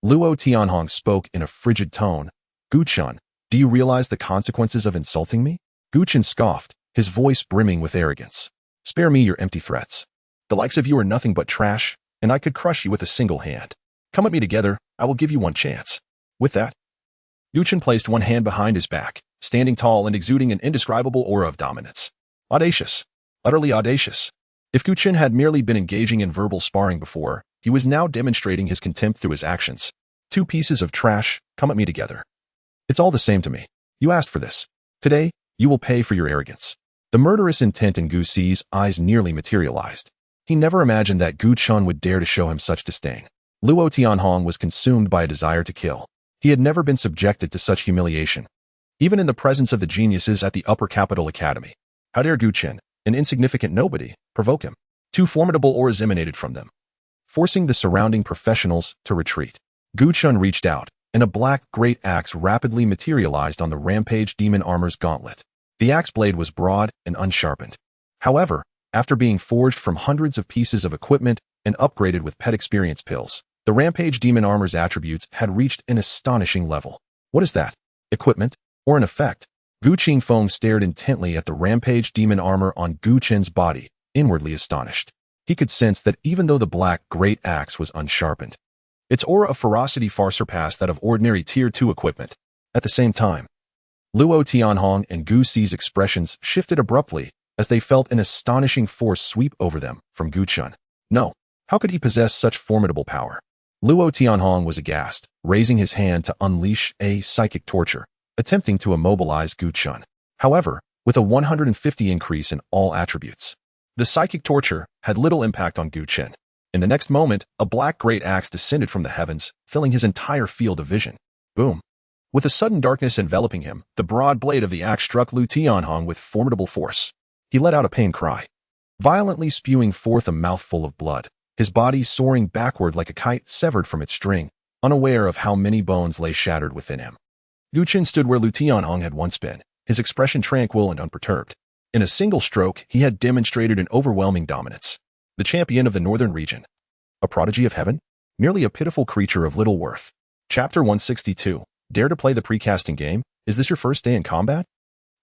Luo Tianhong spoke in a frigid tone. Gu Chen, do you realize the consequences of insulting me? Gu Chen scoffed, his voice brimming with arrogance. Spare me your empty threats. The likes of you are nothing but trash, and I could crush you with a single hand. Come at me together, I will give you one chance. With that, Gu Chen placed one hand behind his back, standing tall and exuding an indescribable aura of dominance. Audacious. Utterly audacious. If Gu Chen had merely been engaging in verbal sparring before, he was now demonstrating his contempt through his actions. Two pieces of trash, come at me together. It's all the same to me. You asked for this. Today, you will pay for your arrogance. The murderous intent in Gu Xi's eyes nearly materialized. He never imagined that Gu Chen would dare to show him such disdain. Luo Tianhong was consumed by a desire to kill. He had never been subjected to such humiliation, even in the presence of the geniuses at the Upper Capital Academy. How dare Gu Chen, an insignificant nobody, provoke him? Two formidable auras emanated from them, forcing the surrounding professionals to retreat. Gu Chen reached out, and a black great axe rapidly materialized on the Rampage Demon Armor's gauntlet. The axe blade was broad and unsharpened. However, after being forged from hundreds of pieces of equipment and upgraded with pet experience pills, the Rampage Demon Armor's attributes had reached an astonishing level. What is that? Equipment? Or an effect? Gu Qifeng stared intently at the Rampage Demon Armor on Gu Chen's body, inwardly astonished. He could sense that even though the black great axe was unsharpened, its aura of ferocity far surpassed that of ordinary Tier 2 equipment. At the same time, Luo Tianhong and Gu Xi's expressions shifted abruptly as they felt an astonishing force sweep over them from Gu Chen. No. How could he possess such formidable power? Luo Tianhong was aghast, raising his hand to unleash a psychic torture, attempting to immobilize Gu Chen. However, with a 150 increase in all attributes, the psychic torture had little impact on Gu Chen. In the next moment, a black great axe descended from the heavens, filling his entire field of vision. Boom! With a sudden darkness enveloping him, the broad blade of the axe struck Lu Tianhong with formidable force. He let out a pain cry, violently spewing forth a mouthful of blood, his body soaring backward like a kite severed from its string, unaware of how many bones lay shattered within him. Gu Chen stood where Lu Tianhong had once been, his expression tranquil and unperturbed. In a single stroke, he had demonstrated an overwhelming dominance. The champion of the northern region. A prodigy of heaven? Merely a pitiful creature of little worth. Chapter 162. Dare to play the precasting game? Is this your first day in combat?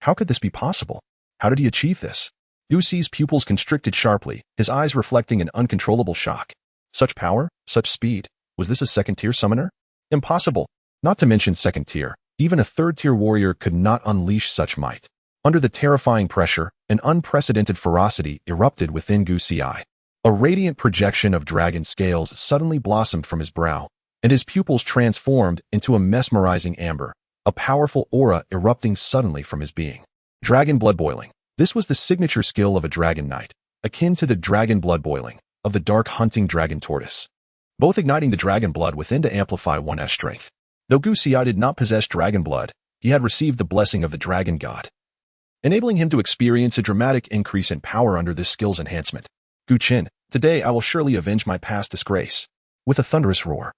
How could this be possible? How did he achieve this? Gu Xi's pupils constricted sharply, his eyes reflecting an uncontrollable shock. Such power? Such speed? Was this a second-tier summoner? Impossible. Not to mention second-tier. Even a third-tier warrior could not unleash such might. Under the terrifying pressure, an unprecedented ferocity erupted within Gu Xi. A radiant projection of dragon scales suddenly blossomed from his brow, and his pupils transformed into a mesmerizing amber, a powerful aura erupting suddenly from his being. Dragon blood boiling. This was the signature skill of a dragon knight, akin to the dragon blood boiling of the dark hunting dragon tortoise, both igniting the dragon blood within to amplify one's strength. Though Gu Xi did not possess dragon blood, he had received the blessing of the dragon god, enabling him to experience a dramatic increase in power under this skill's enhancement. Gu Chen, today I will surely avenge my past disgrace. With a thunderous roar,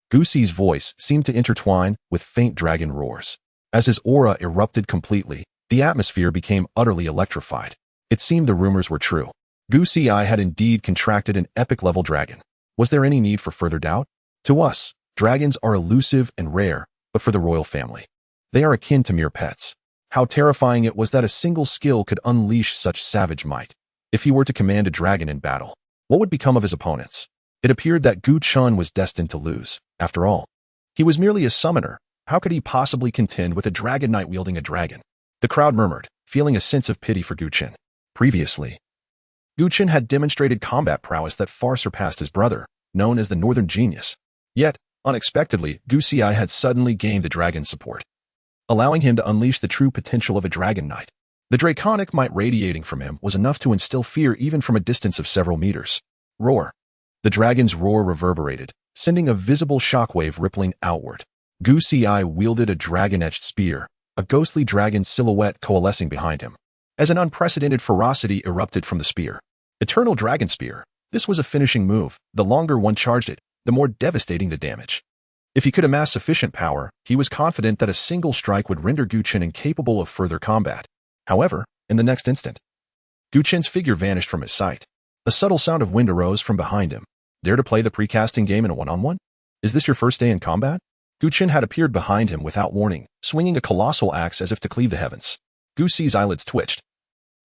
Gu Xi's voice seemed to intertwine with faint dragon roars. As his aura erupted completely, the atmosphere became utterly electrified. It seemed the rumors were true. Gu Xi had indeed contracted an epic-level dragon. Was there any need for further doubt? To us, dragons are elusive and rare, but for the royal family, they are akin to mere pets. How terrifying it was that a single skill could unleash such savage might. If he were to command a dragon in battle, what would become of his opponents? It appeared that Gu Chen was destined to lose. After all, he was merely a summoner. How could he possibly contend with a dragon knight wielding a dragon? The crowd murmured, feeling a sense of pity for Gu Chen. Previously, Gu Chen had demonstrated combat prowess that far surpassed his brother, known as the Northern Genius. Yet, unexpectedly, Gu Xi had suddenly gained the dragon's support, allowing him to unleash the true potential of a dragon knight. The draconic might radiating from him was enough to instill fear even from a distance of several meters. Roar. The dragon's roar reverberated, sending a visible shockwave rippling outward. Gu Xi wielded a dragon-etched spear, a ghostly dragon silhouette coalescing behind him, as an unprecedented ferocity erupted from the spear. Eternal Dragon Spear. This was a finishing move. The longer one charged it, the more devastating the damage. If he could amass sufficient power, he was confident that a single strike would render Gu Chen incapable of further combat. However, in the next instant, Gu Chen's figure vanished from his sight. A subtle sound of wind arose from behind him. Dare to play the precasting game in a one-on-one? Is this your first day in combat? Gu Chen had appeared behind him without warning, swinging a colossal axe as if to cleave the heavens. Gu Xi's eyelids twitched.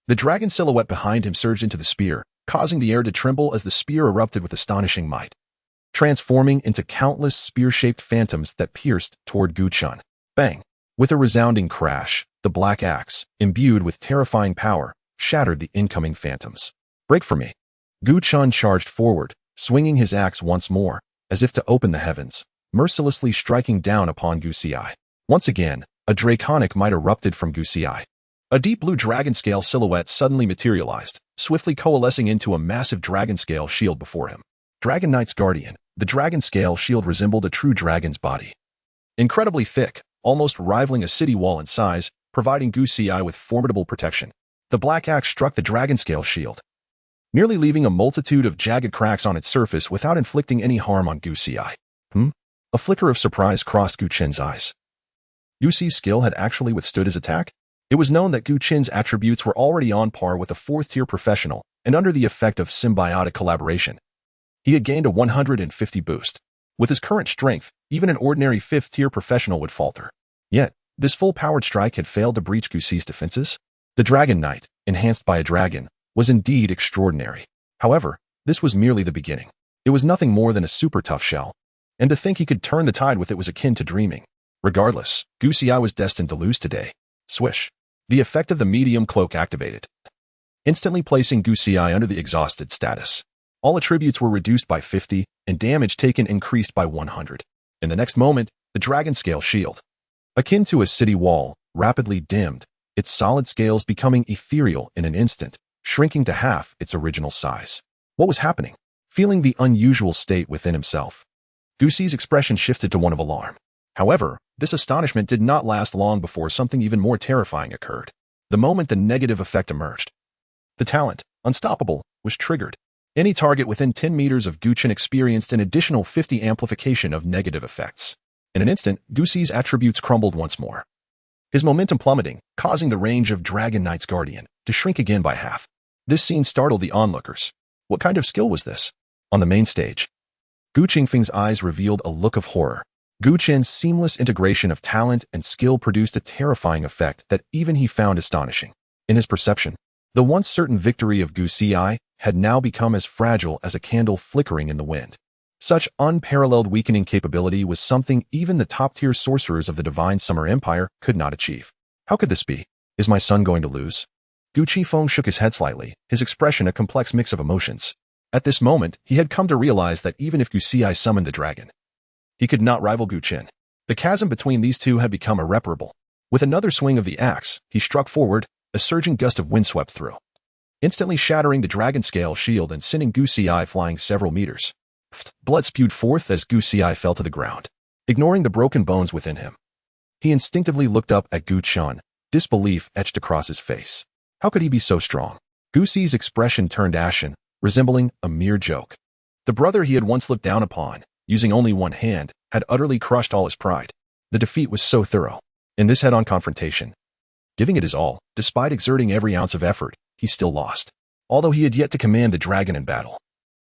The dragon silhouette behind him surged into the spear, causing the air to tremble as the spear erupted with astonishing might, transforming into countless spear-shaped phantoms that pierced toward Gu Chen. Bang! With a resounding crash, the black axe, imbued with terrifying power, shattered the incoming phantoms. Break for me! Gu Chen charged forward, swinging his axe once more, as if to open the heavens, mercilessly striking down upon Gu Xi. Once again, a draconic might erupted from Gu Xi. A deep blue dragon scale silhouette suddenly materialized, swiftly coalescing into a massive dragon scale shield before him. Dragon Knight's Guardian. The dragon scale shield resembled a true dragon's body. Incredibly thick, almost rivaling a city wall in size, providing Gu Xi with formidable protection. The black axe struck the dragon scale shield, nearly leaving a multitude of jagged cracks on its surface without inflicting any harm on Gu Xi. A flicker of surprise crossed Gu Chen's eyes. Gu Xi's skill had actually withstood his attack? It was known that Gu Chen's attributes were already on par with a fourth-tier professional, and under the effect of symbiotic collaboration, he had gained a 150 boost. With his current strength, even an ordinary fifth-tier professional would falter. Yet, this full-powered strike had failed to breach Gu Xi's defenses. The Dragon Knight, enhanced by a dragon, was indeed extraordinary. However, this was merely the beginning. It was nothing more than a super tough shell, and to think he could turn the tide with it was akin to dreaming. Regardless, Gu Xi was destined to lose today. Swish. The effect of the medium cloak activated, instantly placing Gu Xi under the exhausted status. All attributes were reduced by 50, and damage taken increased by 100. In the next moment, the dragon scale shield, akin to a city wall, rapidly dimmed, its solid scales becoming ethereal in an instant, shrinking to half its original size. What was happening? Feeling the unusual state within himself, Gucci's expression shifted to one of alarm. However, this astonishment did not last long before something even more terrifying occurred. The moment the negative effect emerged, the talent, unstoppable, was triggered. Any target within 10 meters of Gucci experienced an additional 50 amplification of negative effects. In an instant, Gucci's attributes crumbled once more, his momentum plummeting, causing the range of Dragon Knight's Guardian to shrink again by half. This scene startled the onlookers. What kind of skill was this? On the main stage, Gu Qingfeng's eyes revealed a look of horror. Gu Chen's seamless integration of talent and skill produced a terrifying effect that even he found astonishing. In his perception, the once certain victory of Gu Ci had now become as fragile as a candle flickering in the wind. Such unparalleled weakening capability was something even the top-tier sorcerers of the Divine Summer Empire could not achieve. How could this be? Is my son going to lose? Gu Qifeng shook his head slightly, his expression a complex mix of emotions. At this moment, he had come to realize that even if Gu Ci summoned the dragon, he could not rival Gu Chen. The chasm between these two had become irreparable. With another swing of the axe, he struck forward, a surging gust of wind swept through, instantly shattering the dragon scale shield and sending Gu Ci flying several meters. Blood spewed forth as Gu Ci fell to the ground. Ignoring the broken bones within him, he instinctively looked up at Gu Chen, disbelief etched across his face. How could he be so strong? Gu Ci's expression turned ashen, resembling a mere joke. The brother he had once looked down upon, using only one hand, had utterly crushed all his pride. The defeat was so thorough. In this head-on confrontation, giving it his all, despite exerting every ounce of effort, he still lost. Although he had yet to command the dragon in battle,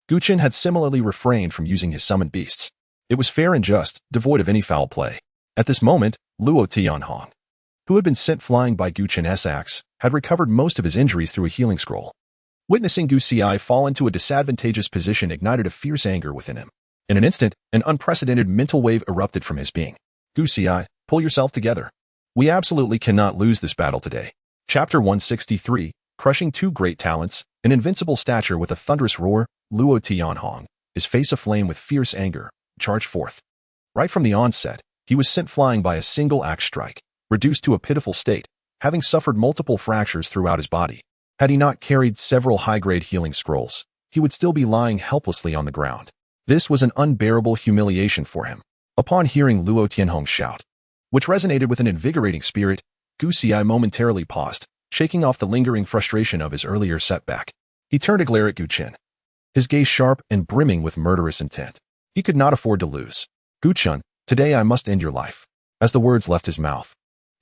Gu Chen had similarly refrained from using his summoned beasts. It was fair and just, devoid of any foul play. At this moment, Luo Tianhong, who had been sent flying by Gu Chen's axe, had recovered most of his injuries through a healing scroll. Witnessing Gu Ci fall into a disadvantageous position ignited a fierce anger within him. In an instant, an unprecedented mental wave erupted from his being. Gu Ci, pull yourself together. We absolutely cannot lose this battle today. Chapter 163, crushing two great talents, an invincible stature with a thunderous roar, Luo Tianhong, his face aflame with fierce anger, charged forth. Right from the onset, he was sent flying by a single axe strike, reduced to a pitiful state, having suffered multiple fractures throughout his body. Had he not carried several high-grade healing scrolls, he would still be lying helplessly on the ground. This was an unbearable humiliation for him. Upon hearing Luo Tianhong's shout, which resonated with an invigorating spirit, Gu Ci momentarily paused, shaking off the lingering frustration of his earlier setback. He turned to glare at Gu Chen, his gaze sharp and brimming with murderous intent. He could not afford to lose. Gu Chen, today I must end your life. As the words left his mouth,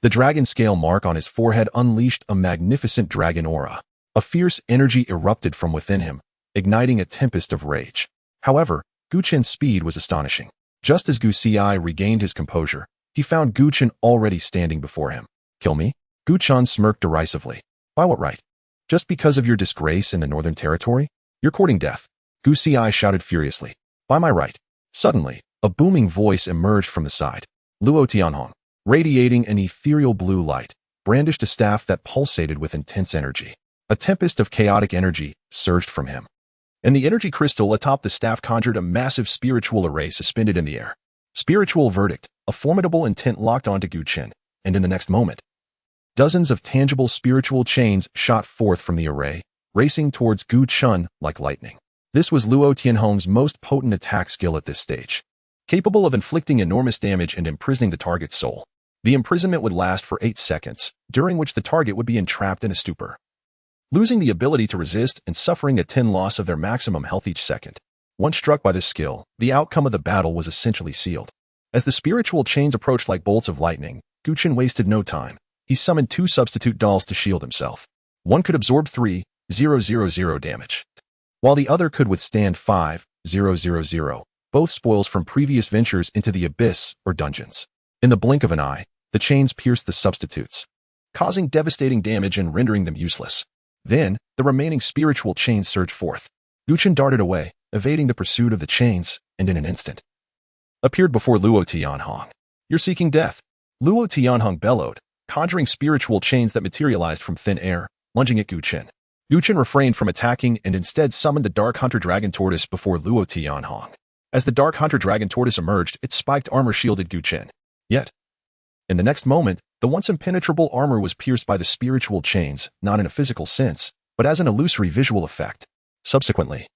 the dragon scale mark on his forehead unleashed a magnificent dragon aura. A fierce energy erupted from within him, igniting a tempest of rage. However, Gu Chen's speed was astonishing. Just as Gu Ci regained his composure, he found Gu Chen already standing before him. Kill me? Gu Chen smirked derisively. By what right? Just because of your disgrace in the Northern Territory? You're courting death. Gu Ci shouted furiously. By my right. Suddenly, a booming voice emerged from the side. Luo Tianhong, radiating an ethereal blue light, brandished a staff that pulsated with intense energy. A tempest of chaotic energy surged from him, and the energy crystal atop the staff conjured a massive spiritual array suspended in the air. Spiritual verdict, a formidable intent locked onto Gu Chen, and in the next moment, dozens of tangible spiritual chains shot forth from the array, racing towards Gu Chen like lightning. This was Luo Tianhong's most potent attack skill at this stage, capable of inflicting enormous damage and imprisoning the target's soul. The imprisonment would last for 8 seconds, during which the target would be entrapped in a stupor, losing the ability to resist and suffering a 10 loss of their maximum health each second. Once struck by this skill, the outcome of the battle was essentially sealed. As the spiritual chains approached like bolts of lightning, Gu Chen wasted no time. He summoned 2 substitute dolls to shield himself. One could absorb 3,000 damage, while the other could withstand 5,000, both spoils from previous ventures into the abyss or dungeons. In the blink of an eye, the chains pierced the substitutes, causing devastating damage and rendering them useless. Then, the remaining spiritual chains surged forth. Gu Chen darted away, evading the pursuit of the chains, and in an instant, appeared before Luo Tianhong. You're seeking death. Luo Tianhong bellowed, conjuring spiritual chains that materialized from thin air, lunging at Gu Chen. Gu Chen refrained from attacking and instead summoned the Dark Hunter Dragon Tortoise before Luo Tianhong. As the Dark Hunter Dragon Tortoise emerged, its spiked armor shielded Gu Chen. Yet, in the next moment, the once impenetrable armor was pierced by the spiritual chains, not in a physical sense, but as an illusory visual effect. Subsequently,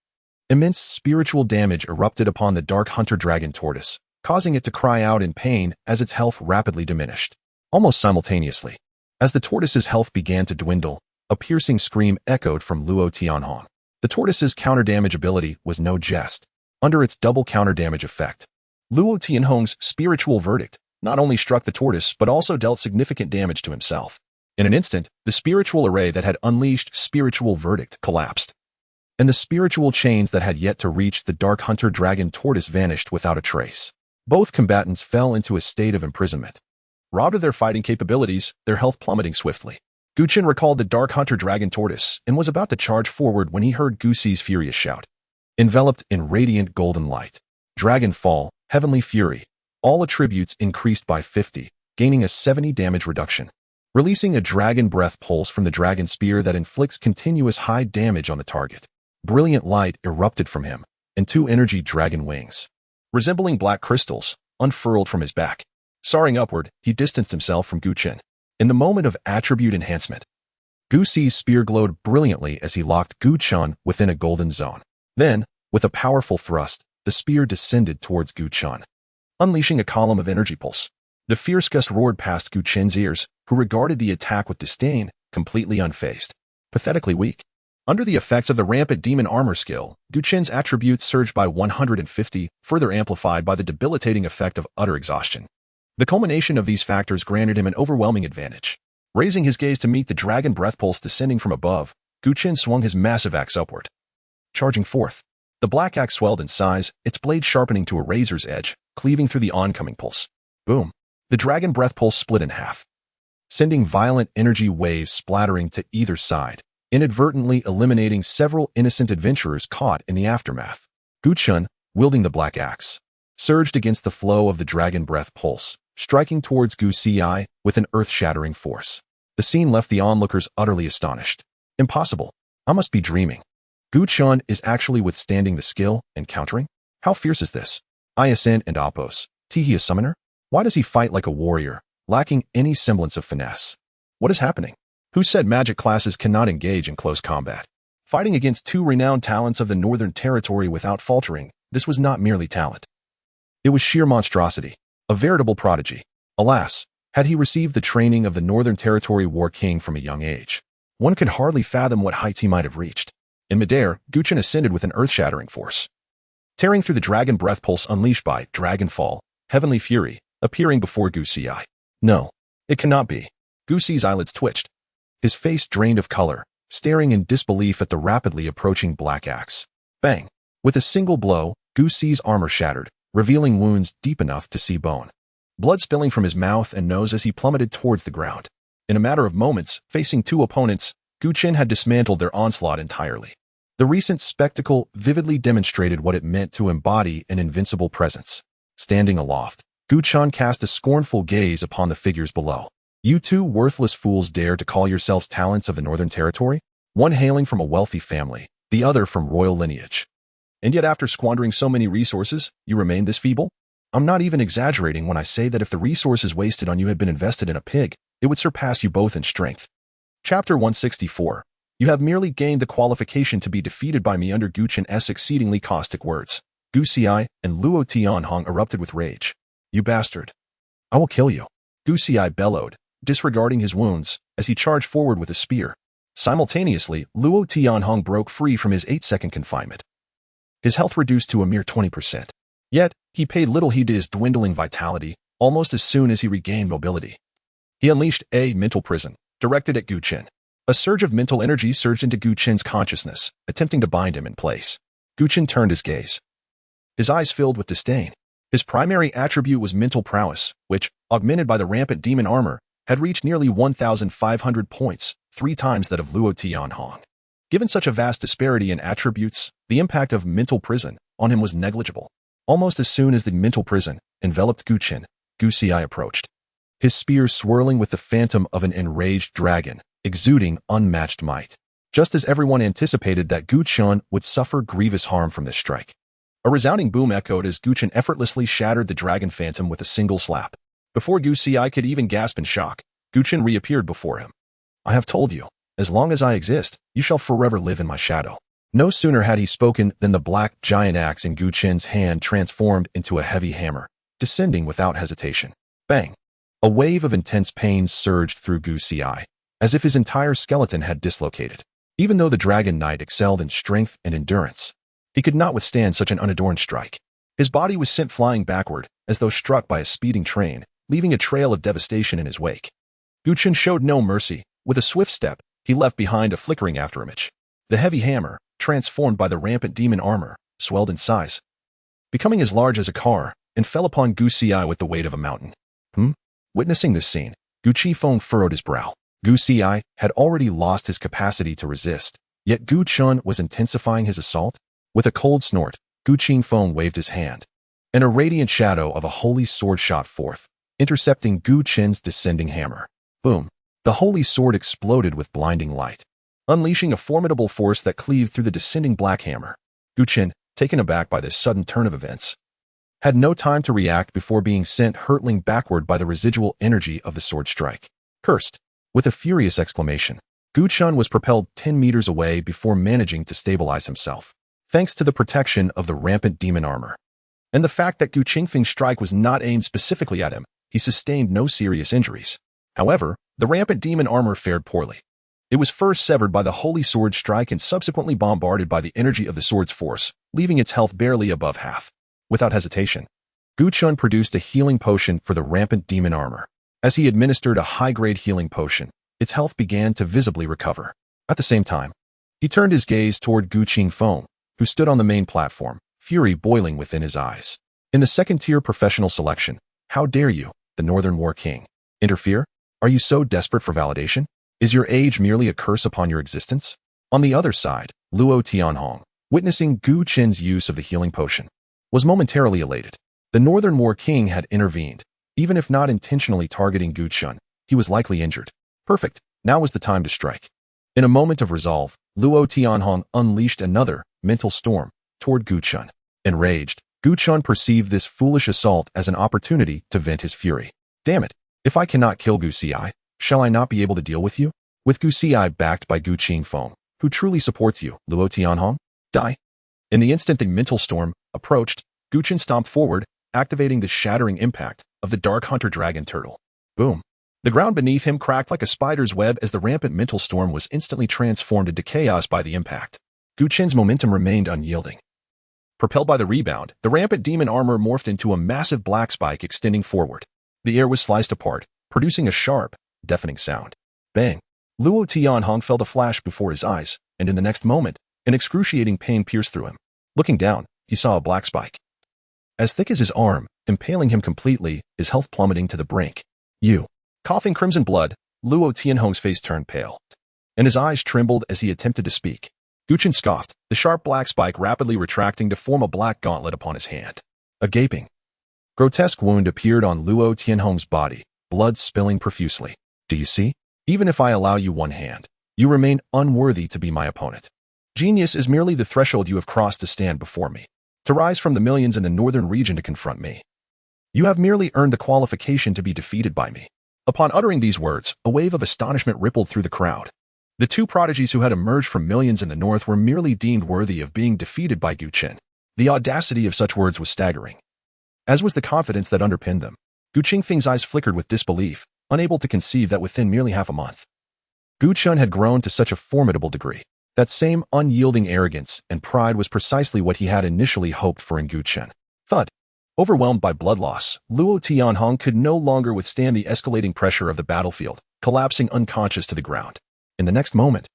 immense spiritual damage erupted upon the Dark Hunter Dragon Tortoise, causing it to cry out in pain as its health rapidly diminished. Almost simultaneously, as the tortoise's health began to dwindle, a piercing scream echoed from Luo Tianhong. The tortoise's counter-damage ability was no jest. Under its double counter-damage effect, Luo Tianhong's spiritual verdict not only struck the tortoise but also dealt significant damage to himself. In an instant, the spiritual array that had unleashed spiritual verdict collapsed, and the spiritual chains that had yet to reach the Dark Hunter Dragon Tortoise vanished without a trace. Both combatants fell into a state of imprisonment. Robbed of their fighting capabilities, their health plummeting swiftly. Gu Chen recalled the Dark Hunter Dragon Tortoise and was about to charge forward when he heard Gu Si's furious shout. Enveloped in radiant golden light, Dragon Fall, Heavenly Fury, all attributes increased by 50, gaining a 70 damage reduction. Releasing a dragon breath pulse from the dragon spear that inflicts continuous high damage on the target. Brilliant light erupted from him, and 2 energy dragon wings, resembling black crystals, unfurled from his back. Soaring upward, he distanced himself from Gu Chen. In the moment of attribute enhancement, Gu Si's spear glowed brilliantly as he locked Gu Chen within a golden zone. Then, with a powerful thrust, the spear descended towards Gu Chen, unleashing a column of energy pulse. The fierce gust roared past Gu Chen's ears, who regarded the attack with disdain, completely unfazed. Pathetically weak. Under the effects of the rampant demon armor skill, Gu Chen's attributes surged by 150, further amplified by the debilitating effect of utter exhaustion. The culmination of these factors granted him an overwhelming advantage. Raising his gaze to meet the dragon breath pulse descending from above, Gu Chen swung his massive axe upward. Charging forth, the black axe swelled in size, its blade sharpening to a razor's edge, cleaving through the oncoming pulse. Boom! The dragon breath pulse split in half, sending violent energy waves splattering to either side, inadvertently eliminating several innocent adventurers caught in the aftermath. Gu Chen, wielding the black axe, surged against the flow of the dragon breath pulse, striking towards Gu Si with an earth-shattering force. The scene left the onlookers utterly astonished. Impossible. I must be dreaming. Gu Chen is actually withstanding the skill and countering? How fierce is this? Ascend and Oppos. He a summoner? Why does he fight like a warrior, lacking any semblance of finesse? What is happening? Who said magic classes cannot engage in close combat? Fighting against 2 renowned talents of the Northern Territory without faltering, this was not merely talent. It was sheer monstrosity, a veritable prodigy. Alas, had he received the training of the Northern Territory War King from a young age, one could hardly fathom what heights he might have reached. In midair, Gu Chen ascended with an earth-shattering force, tearing through the dragon breath pulse unleashed by Dragon Fall, Heavenly Fury, appearing before Gu Si. No, it cannot be. Gu Si's eyelids twitched, his face drained of color, staring in disbelief at the rapidly approaching black axe. Bang! With a single blow, Gu Si's armor shattered, revealing wounds deep enough to see bone. Blood spilling from his mouth and nose as he plummeted towards the ground. In a matter of moments, facing 2 opponents, Gu Chen had dismantled their onslaught entirely. The recent spectacle vividly demonstrated what it meant to embody an invincible presence. Standing aloft, Gu Chen cast a scornful gaze upon the figures below. You 2 worthless fools dare to call yourselves talents of the Northern Territory? One hailing from a wealthy family, the other from royal lineage. And yet after squandering so many resources, you remain this feeble? I'm not even exaggerating when I say that if the resources wasted on you had been invested in a pig, it would surpass you both in strength. Chapter 164. You have merely gained the qualification to be defeated by me under Gu Chen's exceedingly caustic words. Gu Si and Luo Tianhong erupted with rage. You bastard. I will kill you. Gu Si bellowed, disregarding his wounds, as he charged forward with a spear. Simultaneously, Luo Tianhong broke free from his 8-second confinement. His health reduced to a mere 20%. Yet, he paid little heed to his dwindling vitality, almost as soon as he regained mobility. He unleashed a mental prison, directed at Gu Chen. A surge of mental energy surged into Gu Chen's consciousness, attempting to bind him in place. Gu Chen turned his gaze, his eyes filled with disdain. His primary attribute was mental prowess, which, augmented by the rampant demon armor, had reached nearly 1,500 points, 3 times that of Luo Tianhong. Given such a vast disparity in attributes, the impact of mental prison on him was negligible. Almost as soon as the mental prison enveloped Gu Chen, Gu Si approached, his spear swirling with the phantom of an enraged dragon, exuding unmatched might. just as everyone anticipated that Gu Chen would suffer grievous harm from this strike. A resounding boom echoed as Gu Chen effortlessly shattered the dragon phantom with a single slap. Before Gu Xi could even gasp in shock, Gu Chen reappeared before him. I have told you, as long as I exist, you shall forever live in my shadow. No sooner had he spoken than the black giant axe in Gu Chen's hand transformed into a heavy hammer, descending without hesitation. Bang! A wave of intense pain surged through Gu Xi, as if his entire skeleton had dislocated. Even though the Dragon Knight excelled in strength and endurance, he could not withstand such an unadorned strike. His body was sent flying backward, as though struck by a speeding train, leaving a trail of devastation in his wake. Gu Chen showed no mercy. With a swift step, he left behind a flickering afterimage. The heavy hammer, transformed by the rampant demon armor, swelled in size, becoming as large as a car, and fell upon Gu Xi with the weight of a mountain. Witnessing this scene, Gu Qifeng furrowed his brow. Gu Xi had already lost his capacity to resist, yet Gu Chen was intensifying his assault. With a cold snort, Gu Qifeng waved his hand, and a radiant shadow of a holy sword shot forth, intercepting Gu Chen's descending hammer. Boom! The holy sword exploded with blinding light, unleashing a formidable force that cleaved through the descending black hammer. Gu Chen, taken aback by this sudden turn of events, had no time to react before being sent hurtling backward by the residual energy of the sword strike. Cursed! With a furious exclamation, Gu Chen was propelled 10 meters away before managing to stabilize himself, thanks to the protection of the rampant demon armor. And the fact that Gu Qingfeng's strike was not aimed specifically at him, he sustained no serious injuries. However, the rampant demon armor fared poorly. It was first severed by the holy sword strike and subsequently bombarded by the energy of the sword's force, leaving its health barely above half. Without hesitation, Gu Chen produced a healing potion for the rampant demon armor. As he administered a high-grade healing potion, its health began to visibly recover. At the same time, he turned his gaze toward Gu Qingfeng, who stood on the main platform, fury boiling within his eyes. In the second-tier professional selection, how dare you, the Northern War King, interfere? Are you so desperate for validation? Is your age merely a curse upon your existence? On the other side, Luo Tianhong, witnessing Gu Chen's use of the healing potion, was momentarily elated. The Northern War King had intervened. Even if not intentionally targeting Gu Chen, he was likely injured. Perfect. Now was the time to strike. In a moment of resolve, Luo Tianhong unleashed another mental storm toward Gu Chen. Enraged, Gu Chen perceived this foolish assault as an opportunity to vent his fury. Damn it! If I cannot kill Gu Xi, shall I not be able to deal with you? With Gu Xi backed by Gu Qingfeng, who truly supports you, Luo Tianhong? Die! In the instant the mental storm approached, Gu Chen stomped forward, activating the shattering impact of the Dark Hunter Dragon Turtle. Boom! The ground beneath him cracked like a spider's web as the rampant mental storm was instantly transformed into chaos by the impact. Gu Chen's momentum remained unyielding. Propelled by the rebound, the rampant demon armor morphed into a massive black spike extending forward. The air was sliced apart, producing a sharp, deafening sound. Bang! Luo Tianhong felt a flash before his eyes, and in the next moment, an excruciating pain pierced through him. Looking down, he saw a black spike, as thick as his arm, impaling him completely, his health plummeting to the brink. Coughing crimson blood, Luo Tianhong's face turned pale, and his eyes trembled as he attempted to speak. Gu Chen scoffed, the sharp black spike rapidly retracting to form a black gauntlet upon his hand. A gaping, grotesque wound appeared on Luo Tianhong's body, blood spilling profusely. Do you see? Even if I allow you one hand, you remain unworthy to be my opponent. Genius is merely the threshold you have crossed to stand before me, to rise from the millions in the northern region to confront me. You have merely earned the qualification to be defeated by me. Upon uttering these words, a wave of astonishment rippled through the crowd. The two prodigies who had emerged from millions in the north were merely deemed worthy of being defeated by Gu Chen. The audacity of such words was staggering, as was the confidence that underpinned them. Gu Qingfeng's eyes flickered with disbelief, unable to conceive that within merely half a month, Gu Chen had grown to such a formidable degree. That same unyielding arrogance and pride was precisely what he had initially hoped for in Gu Chen. Thud. Overwhelmed by blood loss, Luo Tianhong could no longer withstand the escalating pressure of the battlefield, collapsing unconscious to the ground. In the next moment,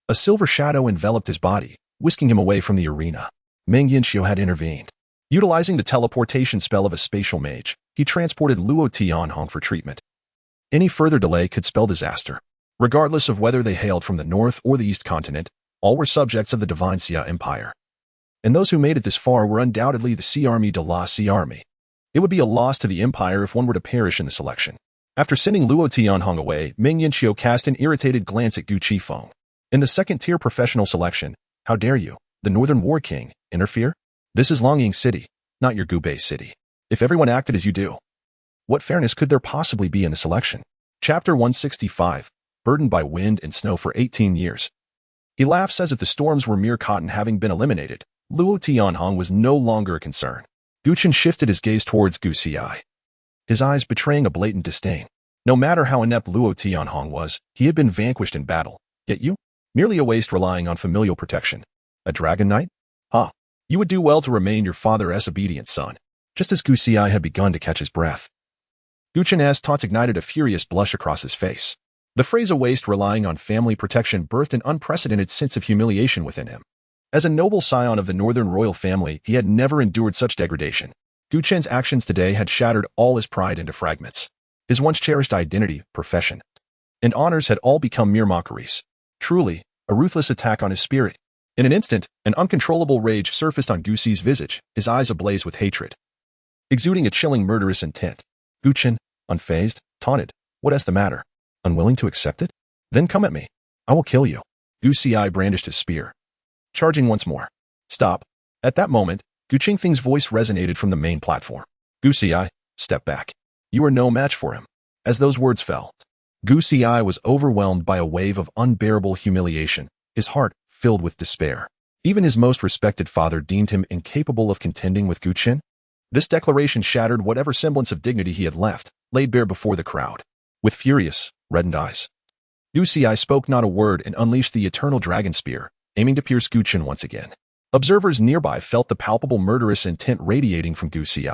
a silver shadow enveloped his body, whisking him away from the arena. Meng Yanxiu had intervened. Utilizing the teleportation spell of a spatial mage, he transported Luo Tianhong for treatment. Any further delay could spell disaster. Regardless of whether they hailed from the north or the east continent, all were subjects of the Divine Xia Empire. And those who made it this far were undoubtedly the Sea Army de la Sea Army. It would be a loss to the Empire if one were to perish in the selection. After sending Luo Tianhong away, Meng Yanxiu cast an irritated glance at Gu Qifeng. In the second-tier professional selection, how dare you, the Northern War King, interfere? This is Longying City, not your Gubei City. If everyone acted as you do, what fairness could there possibly be in the selection? Chapter 165, burdened by wind and snow for 18 years. He laughs as if the storms were mere cotton having been eliminated. Luo Tianhong was no longer a concern. Gu Chen shifted his gaze towards Gu Xi, his eyes betraying a blatant disdain. No matter how inept Luo Tianhong was, he had been vanquished in battle. Yet you? Merely a waste relying on familial protection. A dragon knight? Huh. You would do well to remain your father's obedient son. Just as Gu Xi had begun to catch his breath, Gu Chen's taunts ignited a furious blush across his face. The phrase a waste relying on family protection birthed an unprecedented sense of humiliation within him. As a noble scion of the Northern royal family, he had never endured such degradation. Gu Chen's actions today had shattered all his pride into fragments. His once cherished identity, profession, and honors had all become mere mockeries. Truly, a ruthless attack on his spirit. In an instant, an uncontrollable rage surfaced on Gu Xi's visage, his eyes ablaze with hatred, exuding a chilling murderous intent. Gu Chen, unfazed, taunted, "What is the matter? Unwilling to accept it? Then come at me. I will kill you." Gu Xi brandished his spear, charging once more. "Stop." At that moment, Gu Qingfeng's voice resonated from the main platform. "Gu Xi, step back. You are no match for him." As those words fell, Gu Xi was overwhelmed by a wave of unbearable humiliation, his heart filled with despair. Even his most respected father deemed him incapable of contending with Gu Chen. This declaration shattered whatever semblance of dignity he had left, laid bare before the crowd. With furious, reddened eyes, Gu Xi spoke not a word and unleashed the eternal dragon spear, aiming to pierce Gu Chen once again. Observers nearby felt the palpable murderous intent radiating from Gu Xi,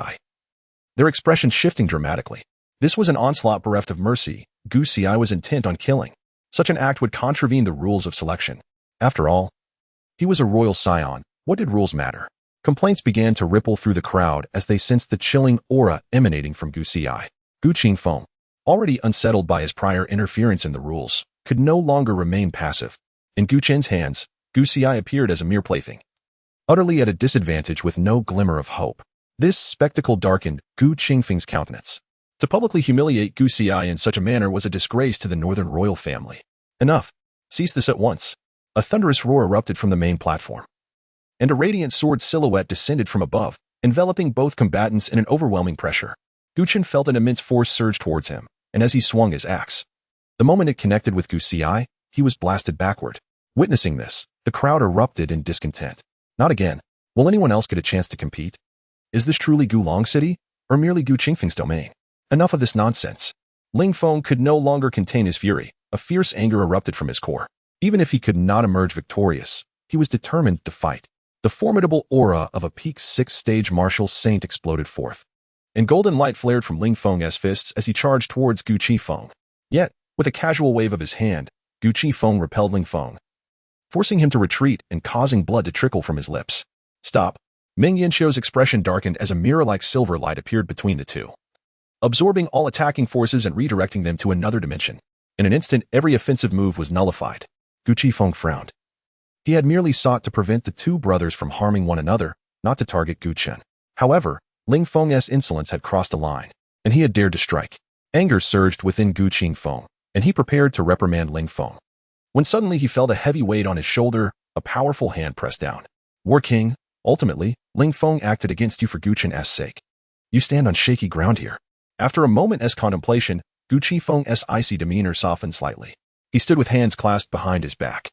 their expressions shifting dramatically. This was an onslaught bereft of mercy. Gu Xi was intent on killing. Such an act would contravene the rules of selection. After all, he was a royal scion. What did rules matter? Complaints began to ripple through the crowd as they sensed the chilling aura emanating from Gu Xi. Gu Qingfeng, already unsettled by his prior interference in the rules, could no longer remain passive. In Gu Chen's hands, Gu Xi appeared as a mere plaything, utterly at a disadvantage with no glimmer of hope. This spectacle darkened Gu Qingfeng's countenance. To publicly humiliate Gu Xi in such a manner was a disgrace to the Northern royal family. Enough. Cease this at once. A thunderous roar erupted from the main platform, and a radiant sword silhouette descended from above, enveloping both combatants in an overwhelming pressure. Gu Chen felt an immense force surge towards him, and as he swung his axe, the moment it connected with Gu Xi, he was blasted backward. Witnessing this, the crowd erupted in discontent. Not again. Will anyone else get a chance to compete? Is this truly Gulong City, or merely Gu Qingfeng's domain? Enough of this nonsense. Ling Feng could no longer contain his fury. A fierce anger erupted from his core. Even if he could not emerge victorious, he was determined to fight. The formidable aura of a peak 6-stage martial saint exploded forth, and golden light flared from Ling Feng's fists as he charged towards Gu Qifeng. Yet, with a casual wave of his hand, Gu Qifeng repelled Ling Feng, forcing him to retreat and causing blood to trickle from his lips. "Stop." Meng Yanqiu's expression darkened as a mirror-like silver light appeared between the two, absorbing all attacking forces and redirecting them to another dimension. In an instant, every offensive move was nullified. Gu Qifeng frowned. He had merely sought to prevent the two brothers from harming one another, not to target Gu Chen. However, Ling Feng's insolence had crossed a line, and he had dared to strike. Anger surged within Gu Qingfeng, and he prepared to reprimand Ling Feng, when suddenly he felt a heavy weight on his shoulder, a powerful hand pressed down. "War King, ultimately, Ling Feng acted against you for Gu Chen's sake. You stand on shaky ground here." After a moment's contemplation, Gu Qifeng's icy demeanor softened slightly. He stood with hands clasped behind his back,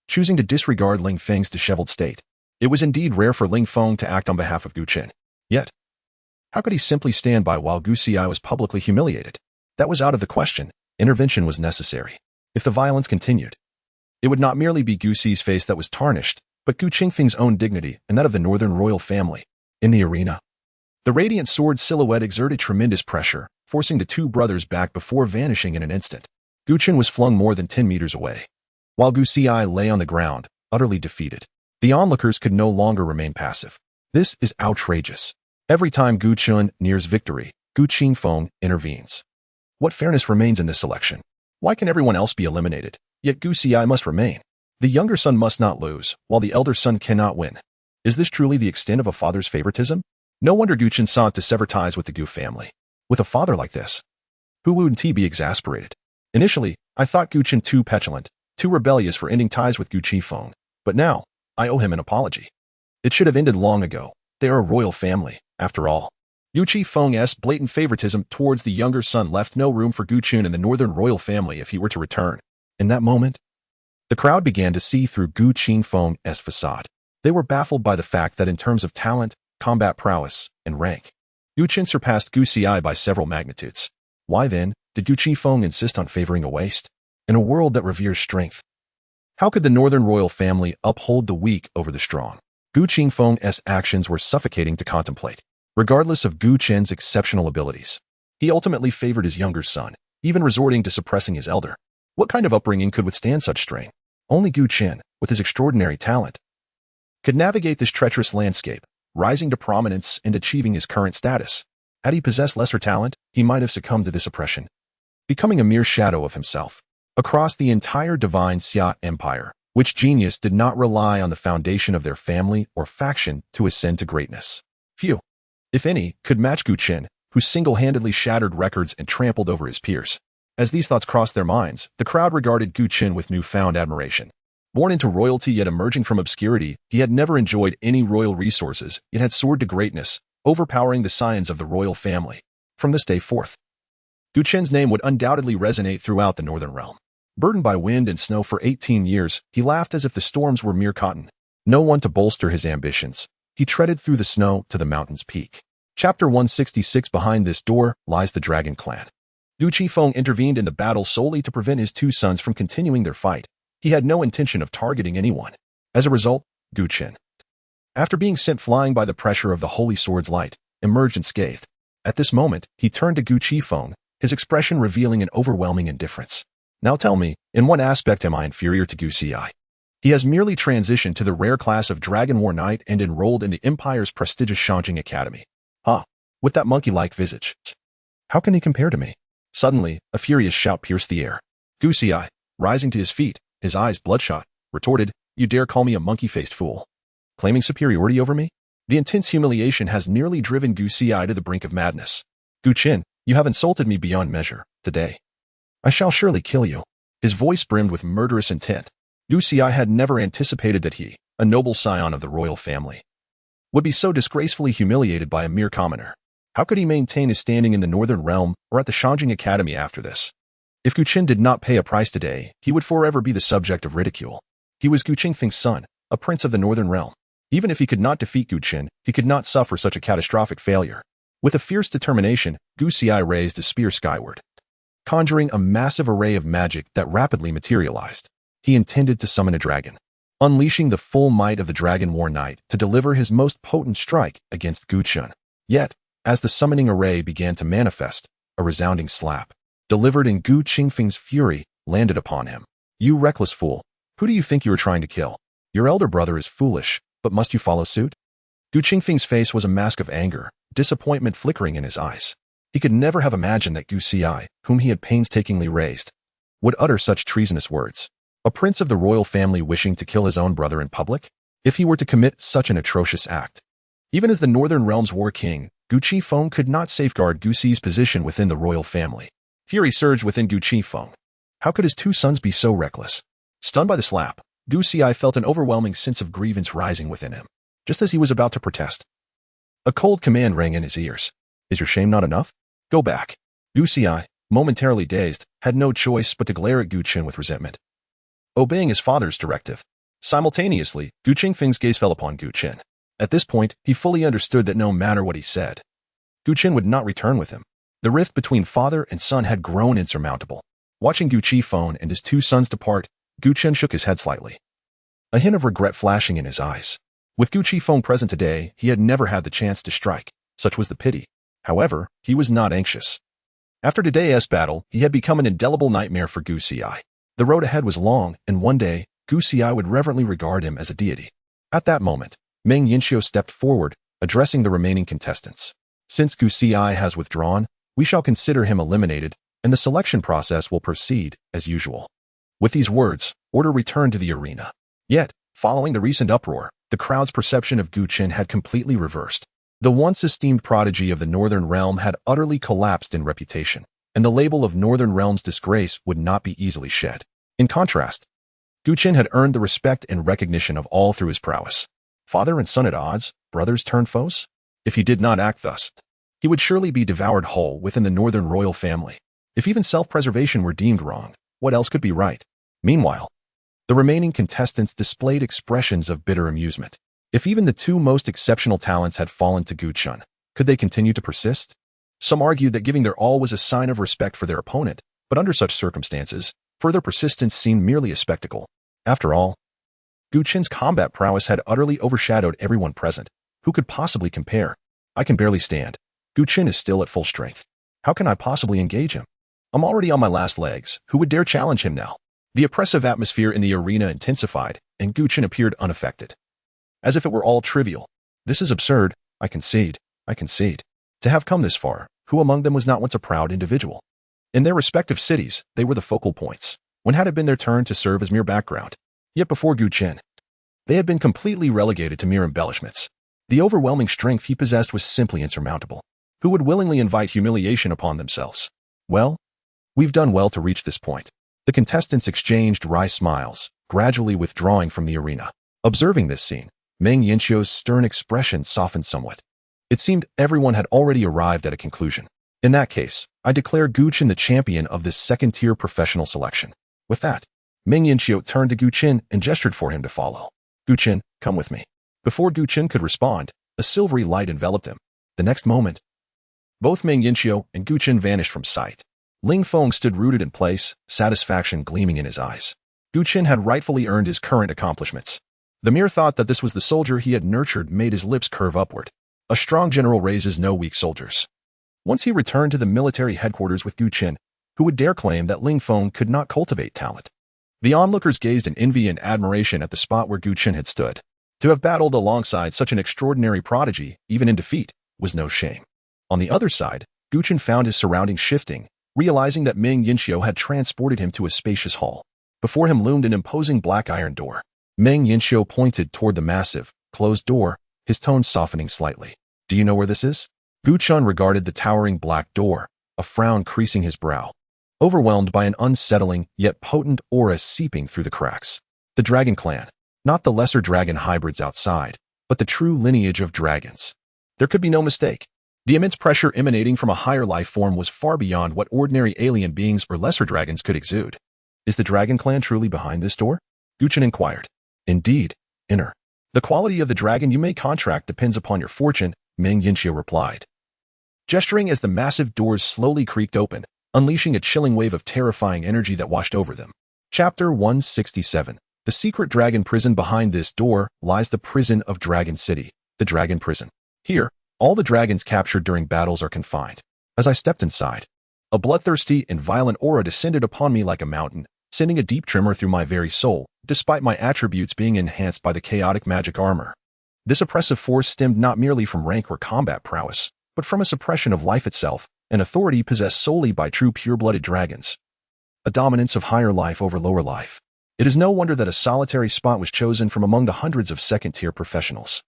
choosing to disregard Ling Feng's disheveled state. It was indeed rare for Ling Feng to act on behalf of Gu Chen. Yet, how could he simply stand by while Gu Xi was publicly humiliated? That was out of the question. Intervention was necessary. If the violence continued, it would not merely be Gu Xi's face that was tarnished, but Gu Qingfeng's own dignity and that of the Northern royal family. In the arena, the radiant sword silhouette exerted tremendous pressure, forcing the two brothers back before vanishing in an instant. Gu Chen was flung more than 10 meters away, while Gu Xi lay on the ground, utterly defeated. The onlookers could no longer remain passive. This is outrageous. Every time Gu Chen nears victory, Gu Qingfeng intervenes. What fairness remains in this selection? Why can everyone else be eliminated, yet Gu Xi must remain? The younger son must not lose, while the elder son cannot win. Is this truly the extent of a father's favoritism? No wonder Gu Chen sought to sever ties with the Gu family. With a father like this, who wouldn't he be exasperated? Initially, I thought Gu Chen too petulant, too rebellious for ending ties with Gu Qifeng, but now, I owe him an apology. It should have ended long ago. They are a royal family, after all. Gu Qifeng's blatant favoritism towards the younger son left no room for Gu Chen in the northern royal family if he were to return. In that moment, the crowd began to see through Gu Qifeng's facade. They were baffled by the fact that in terms of talent, combat prowess, and rank, Gu Chen surpassed Gu Xi by several magnitudes. Why then did Gu Qifeng insist on favoring a waste? In a world that reveres strength, how could the northern royal family uphold the weak over the strong? Gu Qifeng's actions were suffocating to contemplate. Regardless of Gu Chen's exceptional abilities, he ultimately favored his younger son, even resorting to suppressing his elder. What kind of upbringing could withstand such strain? Only Gu Chen, with his extraordinary talent, could navigate this treacherous landscape, rising to prominence and achieving his current status. Had he possessed lesser talent, he might have succumbed to this oppression, becoming a mere shadow of himself. Across the entire divine Xia Empire, which genius did not rely on the foundation of their family or faction to ascend to greatness. Few, if any, could match Gu Chen, who single-handedly shattered records and trampled over his peers. As these thoughts crossed their minds, the crowd regarded Gu Chen with newfound admiration. Born into royalty yet emerging from obscurity, he had never enjoyed any royal resources, yet had soared to greatness, overpowering the scions of the royal family. From this day forth, Gu Chen's name would undoubtedly resonate throughout the northern realm. Burdened by wind and snow for 18 years, he laughed as if the storms were mere cotton. No one to bolster his ambitions, he treaded through the snow to the mountain's peak. Chapter 166. Behind this door lies the Dragon Clan. Gu Qifeng intervened in the battle solely to prevent his two sons from continuing their fight. He had no intention of targeting anyone. As a result, Gu Chen, after being sent flying by the pressure of the Holy Sword's light, emerged unscathed. At this moment, he turned to Gu Qifeng, his expression revealing an overwhelming indifference. Now tell me, in what aspect am I inferior to Gu Xi? He has merely transitioned to the rare class of Dragon War Knight and enrolled in the Empire's prestigious Shanjing Academy. With that monkey-like visage, how can he compare to me? Suddenly, a furious shout pierced the air. Gu Xi, rising to his feet, his eyes bloodshot, retorted, "You dare call me a monkey-faced fool? Claiming superiority over me?" The intense humiliation has nearly driven Gu Xi to the brink of madness. "Gu Chen, you have insulted me beyond measure. Today, I shall surely kill you." His voice brimmed with murderous intent. Gu Xi had never anticipated that he, a noble scion of the royal family, would be so disgracefully humiliated by a mere commoner. How could he maintain his standing in the northern realm or at the Shanjing Academy after this? If Gu Chen did not pay a price today, he would forever be the subject of ridicule. He was Gu Qifeng's son, a prince of the northern realm. Even if he could not defeat Gu Chen, he could not suffer such a catastrophic failure. With a fierce determination, Gu Xi raised his spear skyward, conjuring a massive array of magic that rapidly materialized. He intended to summon a dragon, unleashing the full might of the Dragon War Knight to deliver his most potent strike against Gu Chen. Yet, as the summoning array began to manifest, a resounding slap, delivered in Gu Qifeng's fury, landed upon him. "You reckless fool! Who do you think you are trying to kill? Your elder brother is foolish, but must you follow suit?" Gu Qifeng's face was a mask of anger, disappointment flickering in his eyes. He could never have imagined that Gu Xi, whom he had painstakingly raised, would utter such treasonous words. A prince of the royal family wishing to kill his own brother in public? If he were to commit such an atrocious act, even as the Northern Realm's war king, Gu Qifeng could not safeguard Gu Xi's position within the royal family. Fury surged within Gu Qifeng. How could his two sons be so reckless? Stunned by the slap, Gu Xi felt an overwhelming sense of grievance rising within him. Just as he was about to protest, a cold command rang in his ears. "Is your shame not enough? Go back." Gu Xi, momentarily dazed, had no choice but to glare at Gu Chen with resentment, obeying his father's directive. Simultaneously, Gu Qifeng's gaze fell upon Gu Chen. At this point, he fully understood that no matter what he said, Gu Chen would not return with him. The rift between father and son had grown insurmountable. Watching Gu Qifeng and his two sons depart, Gu Chen shook his head slightly, a hint of regret flashing in his eyes. With Gu Qifeng present today, he had never had the chance to strike. Such was the pity. However, he was not anxious. After today's battle, he had become an indelible nightmare for Gu Xi. The road ahead was long, and one day, Gu Xi would reverently regard him as a deity. At that moment, Meng Yanxiu stepped forward, addressing the remaining contestants. "Since Gu Xi has withdrawn, we shall consider him eliminated, and the selection process will proceed as usual." With these words, order returned to the arena. Yet, following the recent uproar, the crowd's perception of Gu Chen had completely reversed. The once esteemed prodigy of the Northern Realm had utterly collapsed in reputation, and the label of Northern Realm's disgrace would not be easily shed. In contrast, Chen had earned the respect and recognition of all through his prowess. Father and son at odds, brothers turned foes? If he did not act thus, he would surely be devoured whole within the northern royal family. If even self-preservation were deemed wrong, what else could be right? Meanwhile, the remaining contestants displayed expressions of bitter amusement. If even the two most exceptional talents had fallen to Chen, could they continue to persist? Some argued that giving their all was a sign of respect for their opponent, but under such circumstances, further persistence seemed merely a spectacle. After all, Chen's combat prowess had utterly overshadowed everyone present. Who could possibly compare? I can barely stand. Chen is still at full strength. How can I possibly engage him? I'm already on my last legs. Who would dare challenge him now? The oppressive atmosphere in the arena intensified, and Chen appeared unaffected. As if it were all trivial. This is absurd. I concede. To have come this far, who among them was not once a proud individual? In their respective cities, they were the focal points. When had it been their turn to serve as mere background? Yet before Chen, they had been completely relegated to mere embellishments. The overwhelming strength he possessed was simply insurmountable. Who would willingly invite humiliation upon themselves? Well, we've done well to reach this point. The contestants exchanged wry smiles, gradually withdrawing from the arena. Observing this scene, Meng Yanqiu's stern expression softened somewhat. It seemed everyone had already arrived at a conclusion. In that case, I declare Chen the champion of this second-tier professional selection. With that, Meng Yanqiu turned to Chen and gestured for him to follow. Chen, come with me. Before Chen could respond, a silvery light enveloped him. The next moment, both Meng Yanqiu and Chen vanished from sight. Ling Feng stood rooted in place, satisfaction gleaming in his eyes. Chen had rightfully earned his current accomplishments. The mere thought that this was the soldier he had nurtured made his lips curve upward. A strong general raises no weak soldiers. Once he returned to the military headquarters with Chen, who would dare claim that Ling Feng could not cultivate talent? The onlookers gazed in envy and admiration at the spot where Chen had stood. To have battled alongside such an extraordinary prodigy, even in defeat, was no shame. On the other side, Chen found his surroundings shifting, realizing that Meng Yanqiu had transported him to a spacious hall. Before him loomed an imposing black iron door. Meng Yanqiu pointed toward the massive, closed door, his tone softening slightly. Do you know where this is? Chen regarded the towering black door, a frown creasing his brow, overwhelmed by an unsettling yet potent aura seeping through the cracks. The Dragon Clan, not the lesser dragon hybrids outside, but the true lineage of dragons. There could be no mistake. The immense pressure emanating from a higher life form was far beyond what ordinary alien beings or lesser dragons could exude. Is the Dragon Clan truly behind this door? Chen inquired. Indeed, inner. The quality of the dragon you may contract depends upon your fortune, Meng Yanqiu replied, gesturing as the massive doors slowly creaked open, unleashing a chilling wave of terrifying energy that washed over them. Chapter 167. The secret dragon prison. Behind this door lies the prison of Dragon City, the Dragon Prison. Here, all the dragons captured during battles are confined. As I stepped inside, a bloodthirsty and violent aura descended upon me like a mountain, sending a deep tremor through my very soul, despite my attributes being enhanced by the chaotic magic armor. This oppressive force stemmed not merely from rank or combat prowess, but from a suppression of life itself, an authority possessed solely by true pure-blooded dragons. A dominance of higher life over lower life. It is no wonder that a solitary spot was chosen from among the hundreds of second-tier professionals.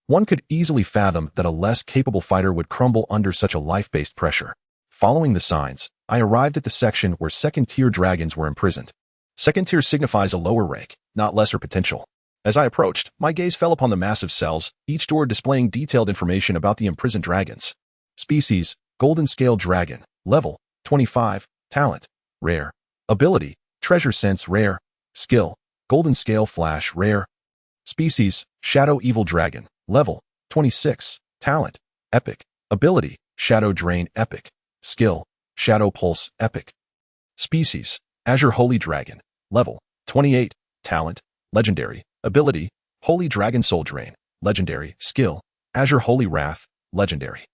One could easily fathom that a less capable fighter would crumble under such a life-based pressure. Following the signs, I arrived at the section where second-tier dragons were imprisoned. Second tier signifies a lower rank, not lesser potential. As I approached, my gaze fell upon the massive cells, each door displaying detailed information about the imprisoned dragons. Species, Golden Scale Dragon. Level, 25. Talent, Rare. Ability, Treasure Sense Rare. Skill, Golden Scale Flash Rare. Species, Shadow Evil Dragon. Level, 26. Talent, Epic. Ability, Shadow Drain Epic. Skill, Shadow Pulse Epic. Species, Azure Holy Dragon. Level, 28. Talent, Legendary. Ability, Holy Dragon Soul Drain. Legendary. Skill, Azure Holy Wrath. Legendary.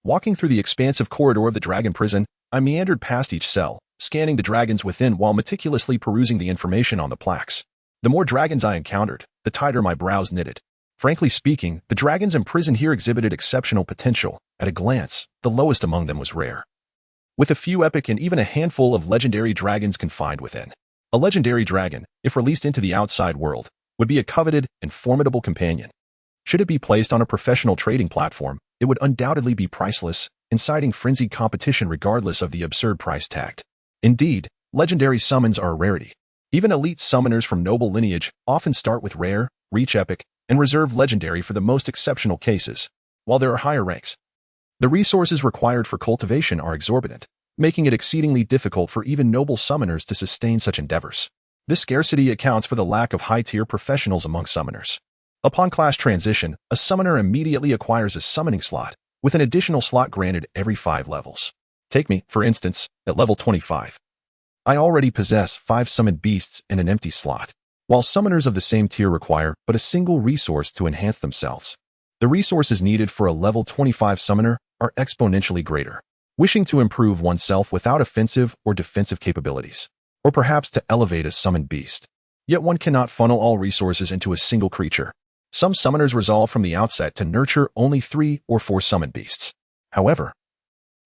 Walking through the expansive corridor of the dragon prison, I meandered past each cell, scanning the dragons within while meticulously perusing the information on the plaques. The more dragons I encountered, the tighter my brows knitted. Frankly speaking, the dragons imprisoned here exhibited exceptional potential. At a glance, the lowest among them was rare, with a few epic and even a handful of legendary dragons confined within. A legendary dragon, if released into the outside world, would be a coveted and formidable companion. Should it be placed on a professional trading platform, it would undoubtedly be priceless, inciting frenzied competition regardless of the absurd price tag. Indeed, legendary summons are a rarity. Even elite summoners from noble lineage often start with rare, reach epic, and reserve legendary for the most exceptional cases, while there are higher ranks. The resources required for cultivation are exorbitant, making it exceedingly difficult for even noble summoners to sustain such endeavors. This scarcity accounts for the lack of high-tier professionals among summoners. Upon class transition, a summoner immediately acquires a summoning slot, with an additional slot granted every 5 levels. Take me, for instance, at level 25. I already possess 5 summoned beasts and an empty slot, while summoners of the same tier require but a single resource to enhance themselves. The resources needed for a level 25 summoner are exponentially greater. Wishing to improve oneself without offensive or defensive capabilities, or perhaps to elevate a summoned beast. Yet one cannot funnel all resources into a single creature. Some summoners resolve from the outset to nurture only 3 or 4 summoned beasts. However,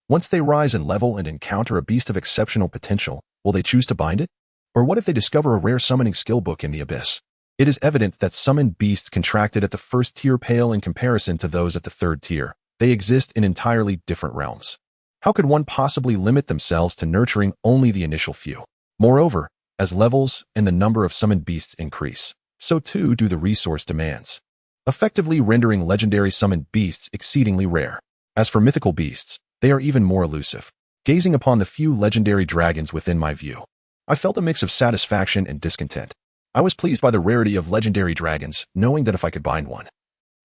once they rise in level and encounter a beast of exceptional potential, will they choose to bind it? Or what if they discover a rare summoning skill book in the abyss? It is evident that summoned beasts contracted at the first tier pale in comparison to those at the third tier. They exist in entirely different realms. How could one possibly limit themselves to nurturing only the initial few? Moreover, as levels and the number of summoned beasts increase, so too do the resource demands, effectively rendering legendary summoned beasts exceedingly rare. As for mythical beasts, they are even more elusive. Gazing upon the few legendary dragons within my view, I felt a mix of satisfaction and discontent. I was pleased by the rarity of legendary dragons, knowing that if I could bind one,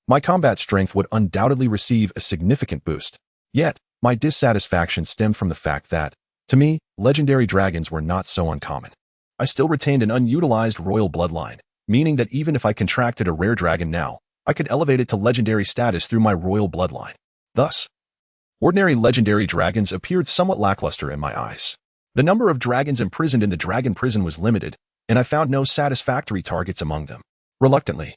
my combat strength would undoubtedly receive a significant boost. Yet, my dissatisfaction stemmed from the fact that, to me, legendary dragons were not so uncommon. I still retained an unutilized royal bloodline, meaning that even if I contracted a rare dragon now, I could elevate it to legendary status through my royal bloodline. Thus, ordinary legendary dragons appeared somewhat lackluster in my eyes. The number of dragons imprisoned in the dragon prison was limited, and I found no satisfactory targets among them. Reluctantly,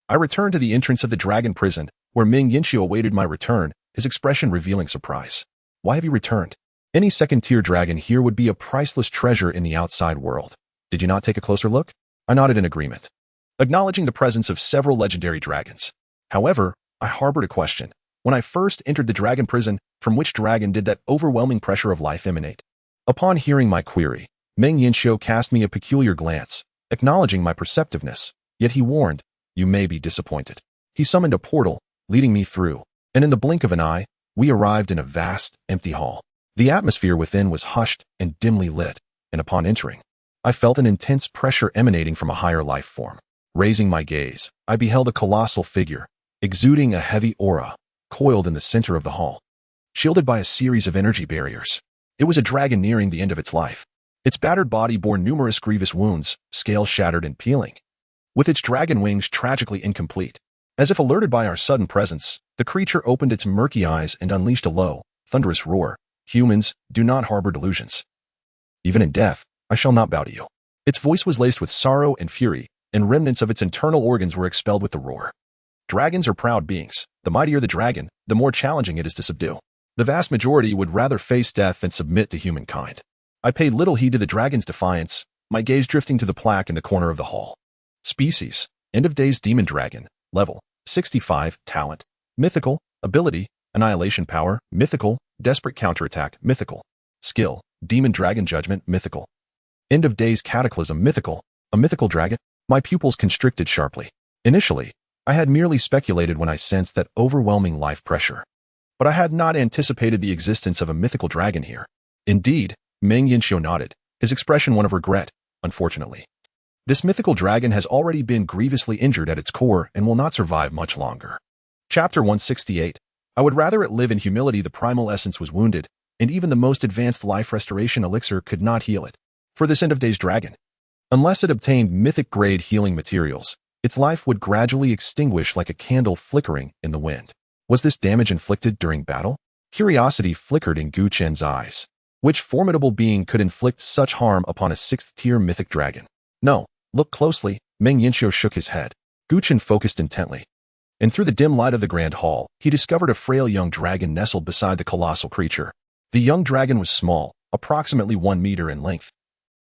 I returned to the entrance of the dragon prison, where Ming Yanxiu awaited my return, his expression revealing surprise. Why have you returned? Any second-tier dragon here would be a priceless treasure in the outside world. Did you not take a closer look? I nodded in agreement, acknowledging the presence of several legendary dragons. However, I harbored a question. When I first entered the dragon prison, from which dragon did that overwhelming pressure of life emanate? Upon hearing my query, Meng Yanxiu cast me a peculiar glance, acknowledging my perceptiveness, yet he warned, "You may be disappointed." He summoned a portal, leading me through, and in the blink of an eye, we arrived in a vast, empty hall. The atmosphere within was hushed and dimly lit, and upon entering, I felt an intense pressure emanating from a higher life form. Raising my gaze, I beheld a colossal figure, exuding a heavy aura, coiled in the center of the hall, shielded by a series of energy barriers. It was a dragon nearing the end of its life. Its battered body bore numerous grievous wounds, scales shattered and peeling, with its dragon wings tragically incomplete. As if alerted by our sudden presence, the creature opened its murky eyes and unleashed a low, thunderous roar. "Humans, do not harbor delusions. Even in death, I shall not bow to you." Its voice was laced with sorrow and fury, and remnants of its internal organs were expelled with the roar. Dragons are proud beings. The mightier the dragon, the more challenging it is to subdue. The vast majority would rather face death than submit to humankind. I paid little heed to the dragon's defiance, my gaze drifting to the plaque in the corner of the hall. Species: End of Days Demon Dragon. Level: 65. Talent: Mythical. Ability: Annihilation Power. Mythical. Desperate Counterattack. Mythical. Skill: Demon Dragon Judgment. Mythical. End of Days Cataclysm. Mythical. A mythical dragon? My pupils constricted sharply. Initially, I had merely speculated when I sensed that overwhelming life pressure. But I had not anticipated the existence of a mythical dragon here. Indeed, Meng Yanxiu nodded, his expression one of regret. Unfortunately, this mythical dragon has already been grievously injured at its core and will not survive much longer. Chapter 168. I would rather it live in humility. The primal essence was wounded, and even the most advanced life restoration elixir could not heal it. For this end-of-days dragon, unless it obtained mythic-grade healing materials, its life would gradually extinguish like a candle flickering in the wind. Was this damage inflicted during battle? Curiosity flickered in Gu Chen's eyes. Which formidable being could inflict such harm upon a 6th-tier mythic dragon? No, look closely. Meng Yanxiu shook his head. Gu Chen focused intently, and through the dim light of the grand hall, he discovered a frail young dragon nestled beside the colossal creature. The young dragon was small, approximately 1 meter in length.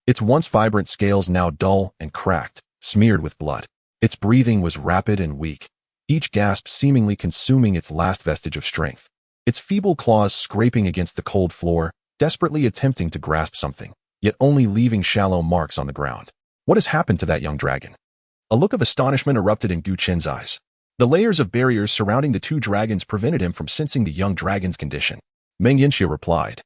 Its once vibrant scales now dull and cracked, smeared with blood. Its breathing was rapid and weak, each gasp seemingly consuming its last vestige of strength. Its feeble claws scraping against the cold floor, desperately attempting to grasp something. yet only leaving shallow marks on the ground. What has happened to that young dragon? A look of astonishment erupted in Gu Chen's eyes. The layers of barriers surrounding the two dragons prevented him from sensing the young dragon's condition. Meng Yanxue replied,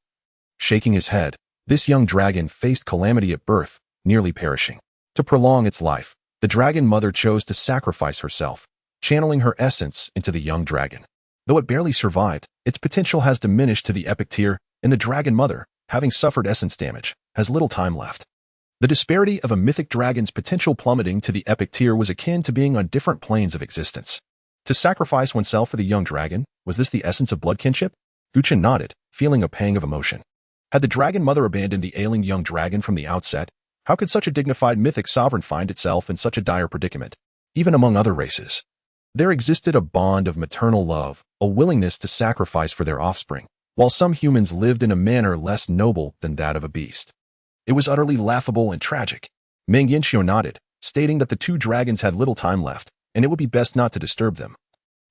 shaking his head, this young dragon faced calamity at birth, nearly perishing. To prolong its life, the dragon mother chose to sacrifice herself, channeling her essence into the young dragon. Though it barely survived, its potential has diminished to the epic tier, and the dragon mother, having suffered essence damage, has little time left. The disparity of a mythic dragon's potential plummeting to the epic tier was akin to being on different planes of existence. To sacrifice oneself for the young dragon, was this the essence of blood kinship? Gu Chen nodded, feeling a pang of emotion. Had the dragon mother abandoned the ailing young dragon from the outset, how could such a dignified mythic sovereign find itself in such a dire predicament? Even among other races, there existed a bond of maternal love, a willingness to sacrifice for their offspring, while some humans lived in a manner less noble than that of a beast. It was utterly laughable and tragic. Meng Yanxue nodded, stating that the two dragons had little time left, and it would be best not to disturb them,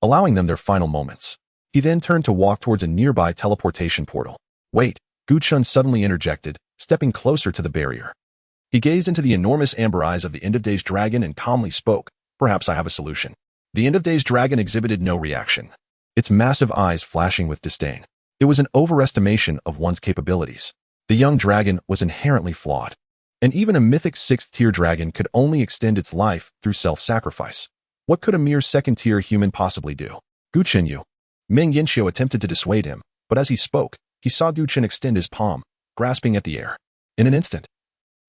allowing them their final moments. He then turned to walk towards a nearby teleportation portal. Wait, Gu Chen suddenly interjected, stepping closer to the barrier. He gazed into the enormous amber eyes of the end-of-days dragon and calmly spoke, perhaps I have a solution. The end-of-days dragon exhibited no reaction, its massive eyes flashing with disdain. It was an overestimation of one's capabilities. The young dragon was inherently flawed, and even a mythic 6th-tier dragon could only extend its life through self-sacrifice. What could a mere 2nd-tier human possibly do? Gu Chen Yu. Meng Yanxue attempted to dissuade him, but as he spoke, he saw Gu Chen extend his palm, grasping at the air. In an instant,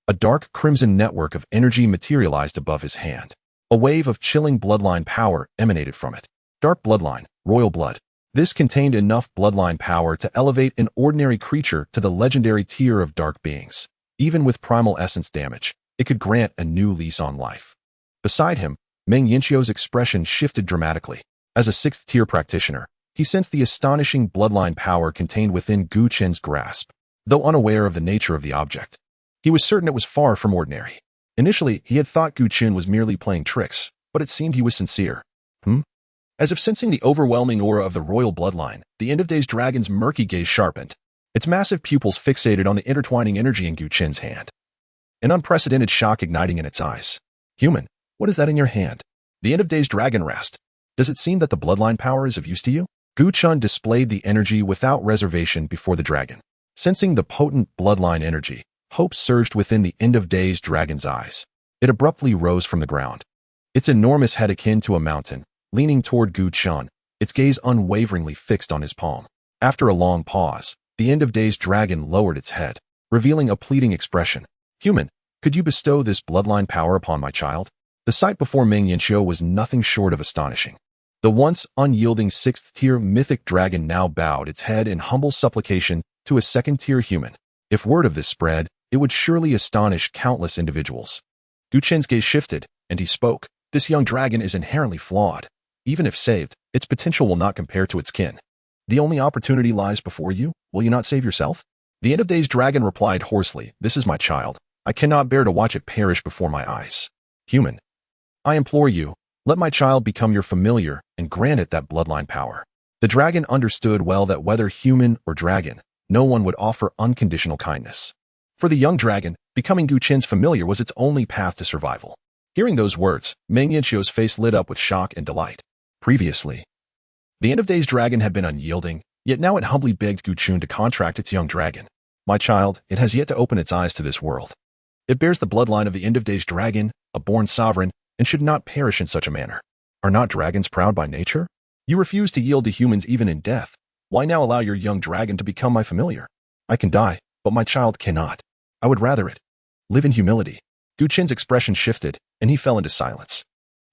a dark crimson network of energy materialized above his hand. A wave of chilling bloodline power emanated from it. Dark bloodline, royal blood. This contained enough bloodline power to elevate an ordinary creature to the legendary tier of dark beings. Even with primal essence damage, it could grant a new lease on life. Beside him, Meng Yanxue's expression shifted dramatically. As a 6th-tier practitioner, he sensed the astonishing bloodline power contained within Gu Chen's grasp. Though unaware of the nature of the object, he was certain it was far from ordinary. Initially, he had thought Gu Chen was merely playing tricks, but it seemed he was sincere. As if sensing the overwhelming aura of the royal bloodline, the end-of-days dragon's murky gaze sharpened, its massive pupils fixated on the intertwining energy in Gu Chen's hand. An unprecedented shock igniting in its eyes. Human, what is that in your hand? The end-of-days dragon rasped. Does it seem that the bloodline power is of use to you? Gu Chen displayed the energy without reservation before the dragon. Sensing the potent bloodline energy, hope surged within the end-of-days dragon's eyes. It abruptly rose from the ground, its enormous head akin to a mountain, leaning toward Gu Chen, its gaze unwaveringly fixed on his palm. After a long pause, the end-of-days dragon lowered its head, revealing a pleading expression. Human, could you bestow this bloodline power upon my child? The sight before Meng Yanxue was nothing short of astonishing. The once unyielding 6th-tier mythic dragon now bowed its head in humble supplication to a 2nd-tier human. If word of this spread, it would surely astonish countless individuals. Gu Chen's gaze shifted, and he spoke. This young dragon is inherently flawed. Even if saved, its potential will not compare to its kin. The only opportunity lies before you. Will you not save yourself? The end-of-days dragon replied hoarsely, this is my child. I cannot bear to watch it perish before my eyes. Human, I implore you, let my child become your familiar and grant it that bloodline power. The dragon understood well that whether human or dragon, no one would offer unconditional kindness. For the young dragon, becoming Gu Chen's familiar was its only path to survival. Hearing those words, Meng Yanxue's face lit up with shock and delight. Previously, the end-of-days dragon had been unyielding, yet now it humbly begged Gu Chen to contract its young dragon. My child, it has yet to open its eyes to this world. It bears the bloodline of the end-of-days dragon, a born sovereign, and should not perish in such a manner. Are not dragons proud by nature? You refuse to yield to humans even in death. Why now allow your young dragon to become my familiar? I can die, but my child cannot. I would rather it live in humility. Gu Chen's expression shifted, and he fell into silence.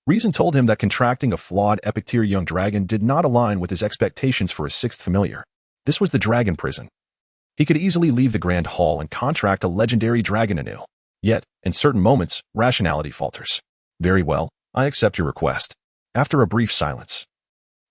Reason told him that contracting a flawed epic-tier young dragon did not align with his expectations for a 6th familiar. This was the dragon prison. He could easily leave the grand hall and contract a legendary dragon anew. Yet, in certain moments, rationality falters. Very well, I accept your request. After a brief silence,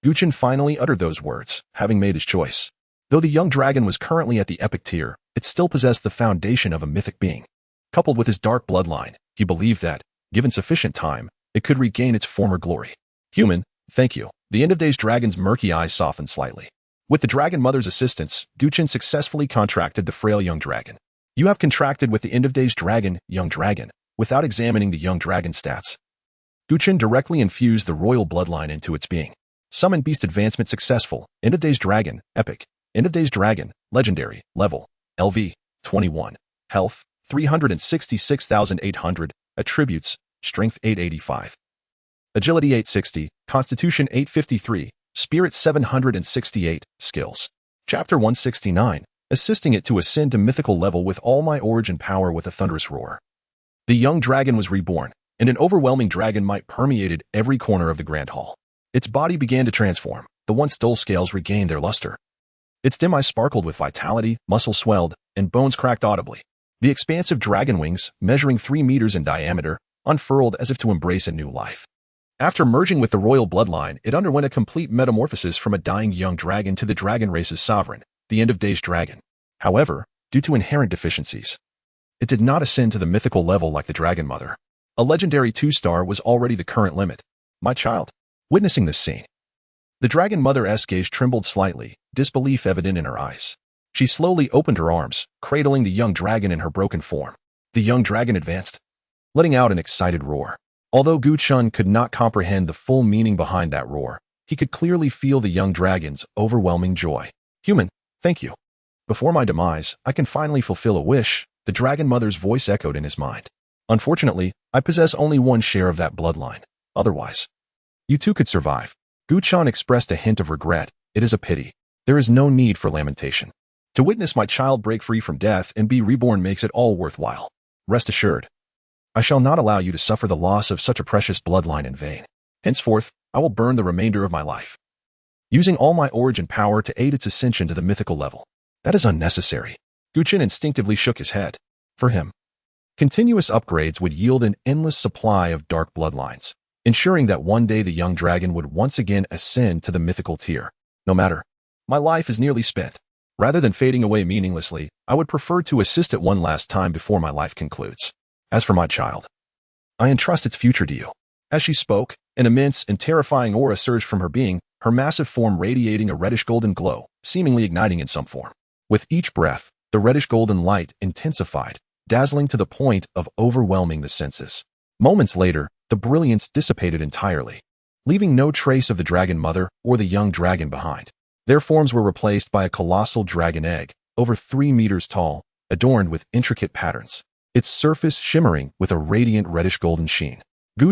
Gu Chen finally uttered those words, having made his choice. Though the young dragon was currently at the epic tier, it still possessed the foundation of a mythic being. Coupled with his dark bloodline, he believed that, given sufficient time, it could regain its former glory. Human, thank you. The end-of-days dragon's murky eyes softened slightly. With the dragon mother's assistance, Gu Chen successfully contracted the frail young dragon. You have contracted with the end of days dragon, young dragon, without examining the young dragon stats. Chen directly infused the royal bloodline into its being. Summon beast advancement successful, end of days dragon, epic, end of days dragon, legendary, level, LV, 21, health, 366,800, attributes, strength 885. Agility 860, Constitution 853, Spirit 768, Skills. Chapter 169, assisting it to ascend to mythical level with all my origin power with a thunderous roar. The young dragon was reborn, and an overwhelming dragon might permeated every corner of the grand hall. Its body began to transform, the once dull scales regained their luster. Its dim eyes sparkled with vitality, muscles swelled, and bones cracked audibly. The expansive dragon wings, measuring 3 meters in diameter, unfurled as if to embrace a new life. After merging with the royal bloodline, it underwent a complete metamorphosis from a dying young dragon to the dragon race's sovereign, the end of days dragon. However, due to inherent deficiencies, it did not ascend to the mythical level like the dragon mother. A legendary 2-star was already the current limit. My child. Witnessing this scene, the dragon mother's gaze trembled slightly, disbelief evident in her eyes. She slowly opened her arms, cradling the young dragon in her broken form. The young dragon advanced, letting out an excited roar. Although Chen could not comprehend the full meaning behind that roar, he could clearly feel the young dragon's overwhelming joy. Human, thank you. Before my demise, I can finally fulfill a wish, the dragon mother's voice echoed in his mind. Unfortunately, I possess only one share of that bloodline. Otherwise, you too could survive. Chen expressed a hint of regret. It is a pity. There is no need for lamentation. To witness my child break free from death and be reborn makes it all worthwhile. Rest assured, I shall not allow you to suffer the loss of such a precious bloodline in vain. Henceforth, I will burn the remainder of my life, using all my origin power to aid its ascension to the mythical level. That is unnecessary. Chen instinctively shook his head. For him, continuous upgrades would yield an endless supply of dark bloodlines, ensuring that one day the young dragon would once again ascend to the mythical tier. No matter, my life is nearly spent. Rather than fading away meaninglessly, I would prefer to assist it one last time before my life concludes. As for my child, I entrust its future to you. As she spoke, an immense and terrifying aura surged from her being, her massive form radiating a reddish-golden glow, seemingly igniting in some form. With each breath, the reddish-golden light intensified, dazzling to the point of overwhelming the senses. Moments later, the brilliance dissipated entirely, leaving no trace of the dragon mother or the young dragon behind. Their forms were replaced by a colossal dragon egg, over 3 meters tall, adorned with intricate patterns, its surface shimmering with a radiant reddish-golden sheen.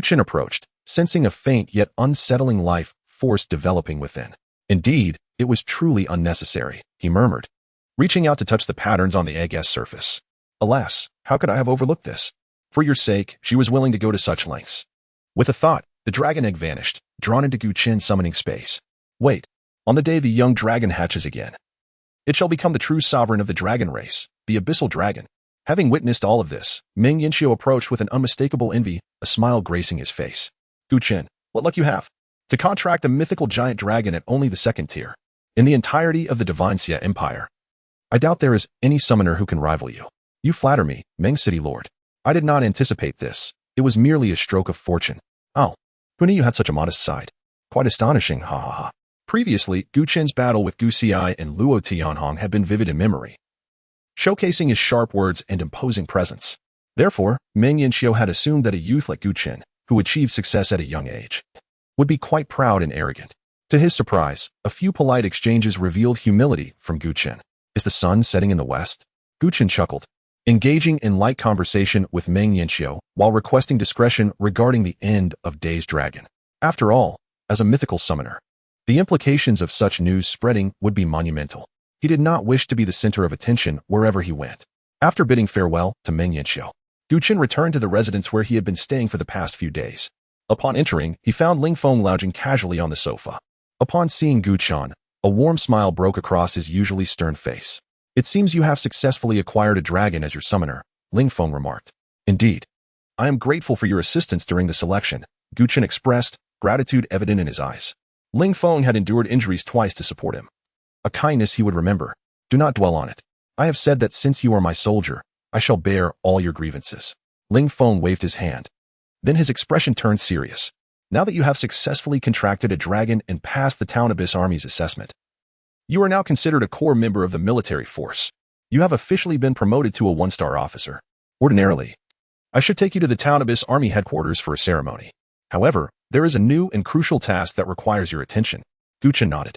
Chen approached, sensing a faint yet unsettling life force developing within. Indeed, it was truly unnecessary, he murmured, reaching out to touch the patterns on the egg's surface. Alas, how could I have overlooked this? For your sake, she was willing to go to such lengths. With a thought, the dragon egg vanished, drawn into Chen's summoning space. Wait, on the day the young dragon hatches again, it shall become the true sovereign of the dragon race, the abyssal dragon. Having witnessed all of this, Meng Yanxiu approached with an unmistakable envy, a smile gracing his face. Chen, what luck you have to contract a mythical giant dragon at only the 2nd tier. In the entirety of the Divine Xia Empire, I doubt there is any summoner who can rival you. You flatter me, Meng City Lord. I did not anticipate this. It was merely a stroke of fortune. Oh, who knew you had such a modest side? Quite astonishing, ha ha ha. Previously, Chen's battle with Gu Xi and Luo Tianhong had been vivid in memory, showcasing his sharp words and imposing presence. Therefore, Meng Yanxiu had assumed that a youth like Chen, who achieved success at a young age, would be quite proud and arrogant. To his surprise, a few polite exchanges revealed humility from Chen. Is the sun setting in the west? Chen chuckled, engaging in light conversation with Meng Yanxiu while requesting discretion regarding the end of Day's Dragon. After all, as a mythical summoner, the implications of such news spreading would be monumental. He did not wish to be the center of attention wherever he went. After bidding farewell to Meng Yanxiu, Chen returned to the residence where he had been staying for the past few days. Upon entering, he found Ling Feng lounging casually on the sofa. Upon seeing Chen, a warm smile broke across his usually stern face. It seems you have successfully acquired a dragon as your summoner, Ling Feng remarked. Indeed. I am grateful for your assistance during the selection, Chen expressed, gratitude evident in his eyes. Ling Feng had endured injuries twice to support him. A kindness he would remember. Do not dwell on it. I have said that since you are my soldier, I shall bear all your grievances. Ling Feng waved his hand. Then his expression turned serious. Now that you have successfully contracted a dragon and passed the Town Abyss Army's assessment, you are now considered a core member of the military force. You have officially been promoted to a 1-star officer. Ordinarily, I should take you to the Town Abyss Army headquarters for a ceremony. However, there is a new and crucial task that requires your attention. Gu Chen nodded.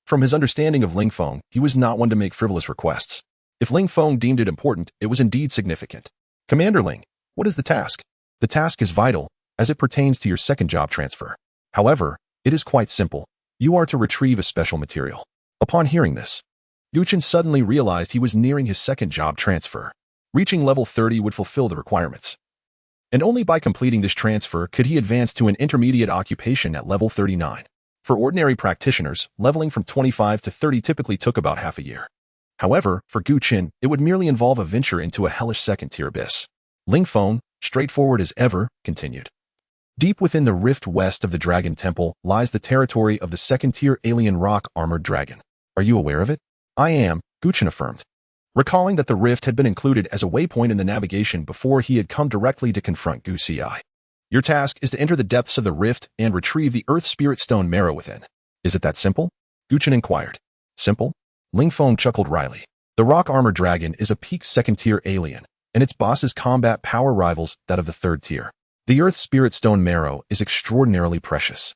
From his understanding of Ling Feng, he was not one to make frivolous requests. If Ling Feng deemed it important, it was indeed significant. Commander Ling, what is the task? The task is vital, as it pertains to your second job transfer. However, it is quite simple. You are to retrieve a special material. Upon hearing this, Gu Chen suddenly realized he was nearing his second job transfer. Reaching level 30 would fulfill the requirements. And only by completing this transfer could he advance to an intermediate occupation at level 39. For ordinary practitioners, leveling from 25 to 30 typically took about half a year. However, for Gu Chen, it would merely involve a venture into a hellish second-tier abyss. Ling Feng, straightforward as ever, continued. Deep within the rift west of the Dragon Temple lies the territory of the second-tier alien rock-armored dragon. Are you aware of it? I am, Gu Chen affirmed, recalling that the rift had been included as a waypoint in the navigation before he had come directly to confront Gu Xi. Your task is to enter the depths of the rift and retrieve the Earth Spirit Stone marrow within. Is it that simple? Gu Chen inquired. Simple? Ling Feng chuckled wryly. The rock-armored dragon is a peak second-tier alien, and its boss's combat power rivals that of the third tier. The Earth Spirit Stone marrow is extraordinarily precious.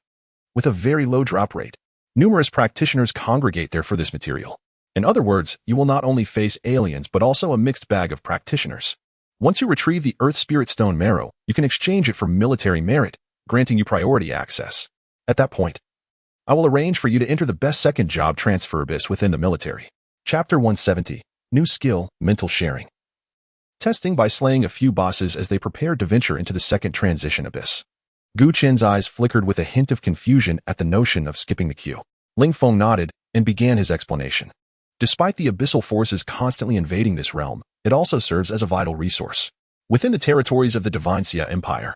With a very low drop rate, numerous practitioners congregate there for this material. In other words, you will not only face aliens but also a mixed bag of practitioners. Once you retrieve the Earth Spirit Stone marrow, you can exchange it for military merit, granting you priority access. At that point, I will arrange for you to enter the best second job transfer abyss within the military. Chapter 170. New Skill, Mental Sharing. Testing by slaying a few bosses as they prepared to venture into the second transition abyss. Gu Chen's eyes flickered with a hint of confusion at the notion of skipping the queue. Ling Feng nodded and began his explanation. Despite the abyssal forces constantly invading this realm, it also serves as a vital resource. Within the territories of the Divine Xia Empire,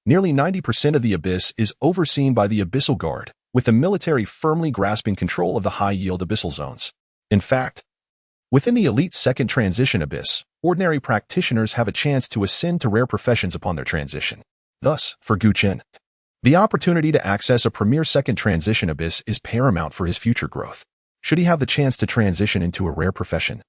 nearly 90% of the abyss is overseen by the Abyssal Guard, with the military firmly grasping control of the high-yield abyssal zones. In fact, within the elite second transition abyss, ordinary practitioners have a chance to ascend to rare professions upon their transition. Thus, for Gu Chen, the opportunity to access a premier second transition abyss is paramount for his future growth. Should he have the chance to transition into a rare profession,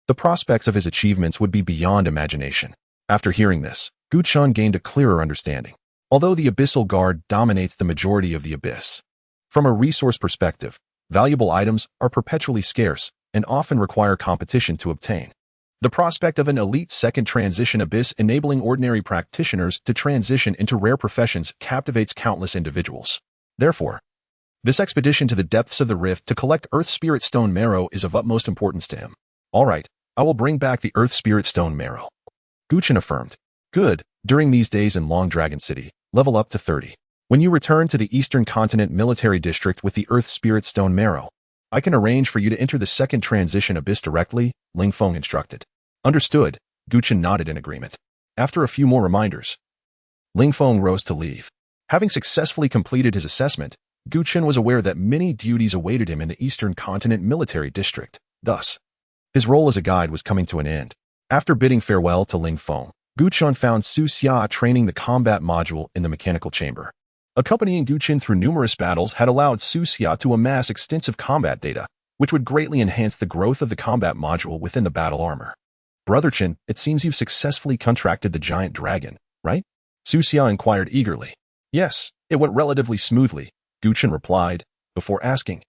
the prospects of his achievements would be beyond imagination. After hearing this, Gu Chen gained a clearer understanding. Although the Abyssal Guard dominates the majority of the abyss, from a resource perspective, valuable items are perpetually scarce and often require competition to obtain. The prospect of an elite second transition abyss enabling ordinary practitioners to transition into rare professions captivates countless individuals. Therefore, this expedition to the depths of the rift to collect Earth Spirit Stone marrow is of utmost importance to him. All right, I will bring back the Earth Spirit Stone marrow. Gu Chen affirmed. Good. During these days in Long Dragon City, level up to 30. When you return to the Eastern Continent Military District with the Earth Spirit Stone marrow, I can arrange for you to enter the second transition abyss directly, Ling Feng instructed. Understood. Gu Chen nodded in agreement. After a few more reminders, Ling Feng rose to leave. Having successfully completed his assessment, Gu Chen was aware that many duties awaited him in the Eastern Continent Military District. Thus, his role as a guide was coming to an end. After bidding farewell to Ling Feng, Gu Chen found Su Xia training the combat module in the mechanical chamber. Accompanying Gu Chen through numerous battles had allowed Su Xia to amass extensive combat data, which would greatly enhance the growth of the combat module within the battle armor. Brother Chen, it seems you've successfully contracted the giant dragon, right? Su Xia inquired eagerly. Yes, it went relatively smoothly, Gu Chen replied, before asking.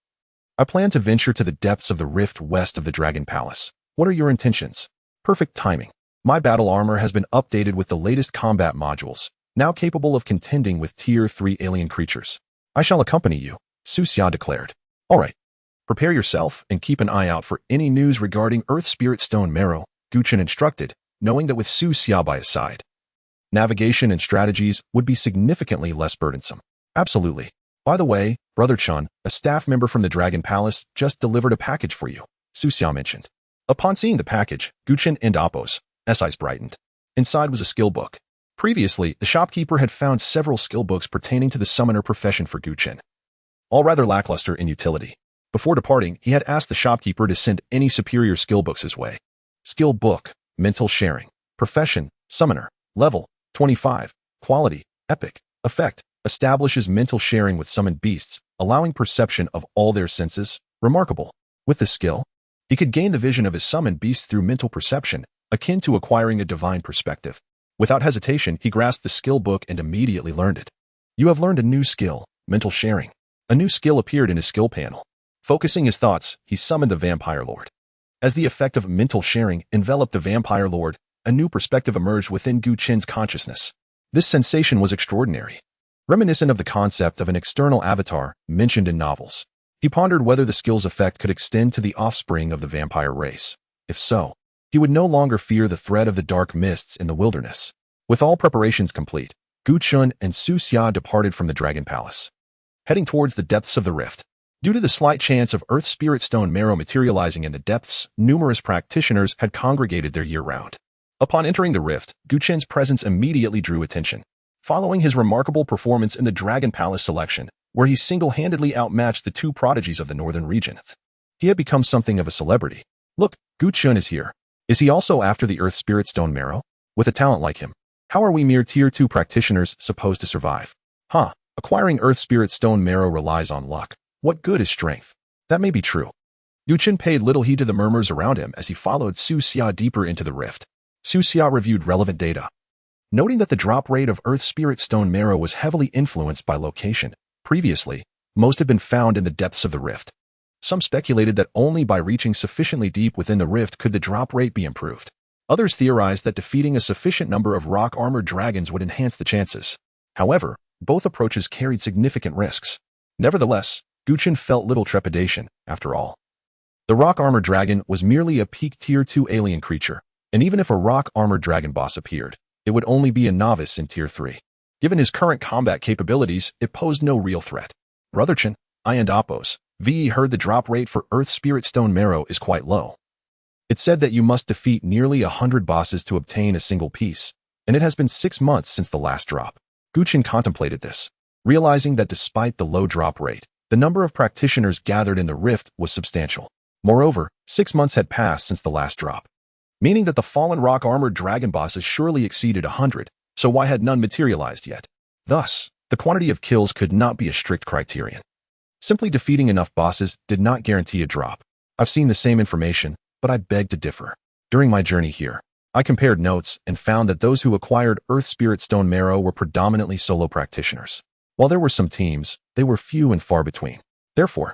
I plan to venture to the depths of the rift west of the Dragon Palace. What are your intentions? Perfect timing. My battle armor has been updated with the latest combat modules, now capable of contending with Tier 3 alien creatures. I shall accompany you, Su Xia declared. All right. Prepare yourself and keep an eye out for any news regarding Earth Spirit Stone marrow, Gu Chen instructed, knowing that with Su Xia by his side, navigation and strategies would be significantly less burdensome. Absolutely. By the way, Brother Chen, a staff member from the Dragon Palace, just delivered a package for you, Su Xia mentioned. Upon seeing the package, Gu Chen and Appo's eyes brightened. Inside was a skill book. Previously, the shopkeeper had found several skill books pertaining to the summoner profession for Gu Chen, all rather lackluster in utility. Before departing, he had asked the shopkeeper to send any superior skill books his way. Skill book, mental sharing, profession, summoner, level, 25, quality, epic, effect, establishes mental sharing with summoned beasts, allowing perception of all their senses, remarkable. With this skill, He could gain the vision of his summoned beasts through mental perception, akin to acquiring a divine perspective. Without hesitation, he grasped the skill book and immediately learned it. You have learned a new skill, mental sharing. A new skill appeared in his skill panel. Focusing his thoughts, he summoned the Vampire Lord. As the effect of mental sharing enveloped the Vampire Lord, a new perspective emerged within Gu Chen's consciousness. This sensation was extraordinary, reminiscent of the concept of an external avatar mentioned in novels. He pondered whether the skill's effect could extend to the offspring of the vampire race. If so, he would no longer fear the threat of the dark mists in the wilderness. With all preparations complete, Gu Chen and Su Xia departed from the Dragon Palace, heading towards the depths of the rift. Due to the slight chance of Earth Spirit Stone Marrow materializing in the depths, numerous practitioners had congregated there year-round. Upon entering the rift, Gu Chen's presence immediately drew attention. Following his remarkable performance in the Dragon Palace selection, where he single-handedly outmatched the two prodigies of the northern region, he had become something of a celebrity. Look, Gu Chen is here. Is he also after the Earth Spirit Stone Marrow? With a talent like him, how are we mere Tier 2 practitioners supposed to survive? Acquiring Earth Spirit Stone Marrow relies on luck. What good is strength? That may be true. Gu Chen paid little heed to the murmurs around him as he followed Su Xia deeper into the rift. Su Xia reviewed relevant data, noting that the drop rate of Earth Spirit Stone Marrow was heavily influenced by location. Previously, most had been found in the depths of the rift. Some speculated that only by reaching sufficiently deep within the rift could the drop rate be improved. Others theorized that defeating a sufficient number of rock-armored dragons would enhance the chances. However, both approaches carried significant risks. Nevertheless, Gu Chen felt little trepidation, after all. The rock-armored dragon was merely a peak Tier 2 alien creature, and even if a rock-armored dragon boss appeared, it would only be a novice in Tier 3. Given his current combat capabilities, it posed no real threat. Brother Chen, I and Appos, VE heard the drop rate for Earth Spirit Stone Marrow is quite low. It said that you must defeat nearly 100 bosses to obtain a single piece, and it has been 6 months since the last drop. Gu Chen contemplated this, realizing that despite the low drop rate, the number of practitioners gathered in the rift was substantial. Moreover, 6 months had passed since the last drop, meaning that the fallen rock-armored dragon bosses surely exceeded 100, so why had none materialized yet? Thus, the quantity of kills could not be a strict criterion. Simply defeating enough bosses did not guarantee a drop. I've seen the same information, but I beg to differ. During my journey here, I compared notes and found that those who acquired Earth Spirit Stone Marrow were predominantly solo practitioners. While there were some teams, they were few and far between. Therefore,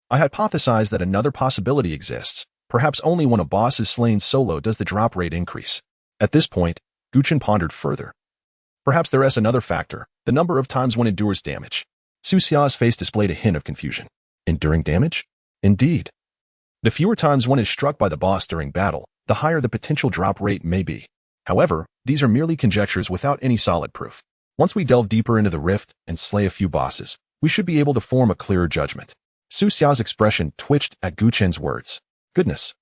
I hypothesized that another possibility exists. Perhaps only when a boss is slain solo does the drop rate increase. At this point, Gu Chen pondered further. Perhaps there is another factor, the number of times one endures damage. Su Xia's face displayed a hint of confusion. Enduring damage? Indeed. The fewer times one is struck by the boss during battle, the higher the potential drop rate may be. However, these are merely conjectures without any solid proof. Once we delve deeper into the rift and slay a few bosses, we should be able to form a clearer judgment. Su Xia's expression twitched at Gu Chen's words. Goodness.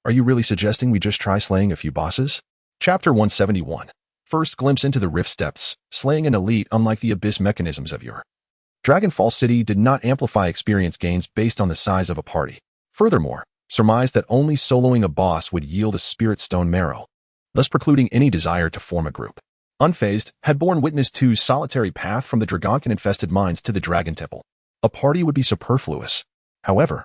Are you really suggesting we just try slaying a few bosses? Chapter 171. First glimpse into the rift's depths, slaying an elite unlike the abyss mechanisms of your Dragonfall City did not amplify experience gains based on the size of a party. Furthermore, surmised that only soloing a boss would yield a Spirit Stone Marrow, thus precluding any desire to form a group. Unfazed, had borne witness to solitary path from the Dragonkin-infested mines to the Dragon Temple. A party would be superfluous. However,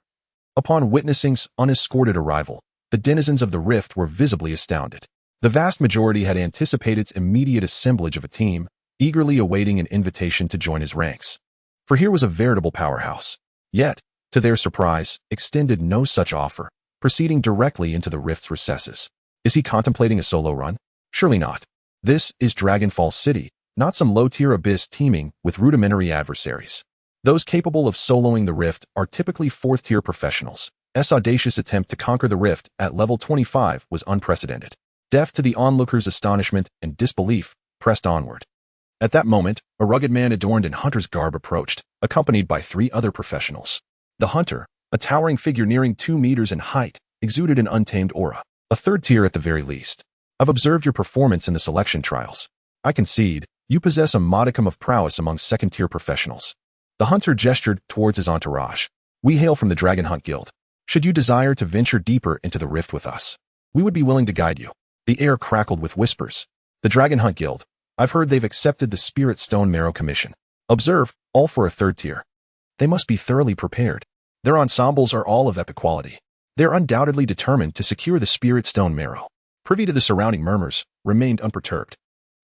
upon witnessing's unescorted arrival, the denizens of the rift were visibly astounded. The vast majority had anticipated its immediate assemblage of a team, eagerly awaiting an invitation to join his ranks. For here was a veritable powerhouse. Yet, to their surprise, extended no such offer, proceeding directly into the rift's recesses. Is he contemplating a solo run? Surely not. This is Dragonfall City, not some low-tier abyss teeming with rudimentary adversaries. Those capable of soloing the rift are typically 4th-tier professionals. S' audacious attempt to conquer the rift at level 25 was unprecedented. Deaf to the onlookers' astonishment and disbelief, pressed onward. At that moment, a rugged man adorned in hunter's garb approached, accompanied by 3 other professionals. The hunter, a towering figure nearing 2 meters in height, exuded an untamed aura. A 3rd tier at the very least. I've observed your performance in the selection trials. I concede, you possess a modicum of prowess among 2nd-tier professionals. The hunter gestured towards his entourage. We hail from the Dragon Hunt Guild. Should you desire to venture deeper into the rift with us, we would be willing to guide you. The air crackled with whispers. The Dragon Hunt Guild. I've heard they've accepted the Spirit Stone Marrow commission. Observe, all for a 3rd tier. They must be thoroughly prepared. Their ensembles are all of epic quality. They are undoubtedly determined to secure the spirit stone marrow. Privy to the surrounding murmurs, remained unperturbed.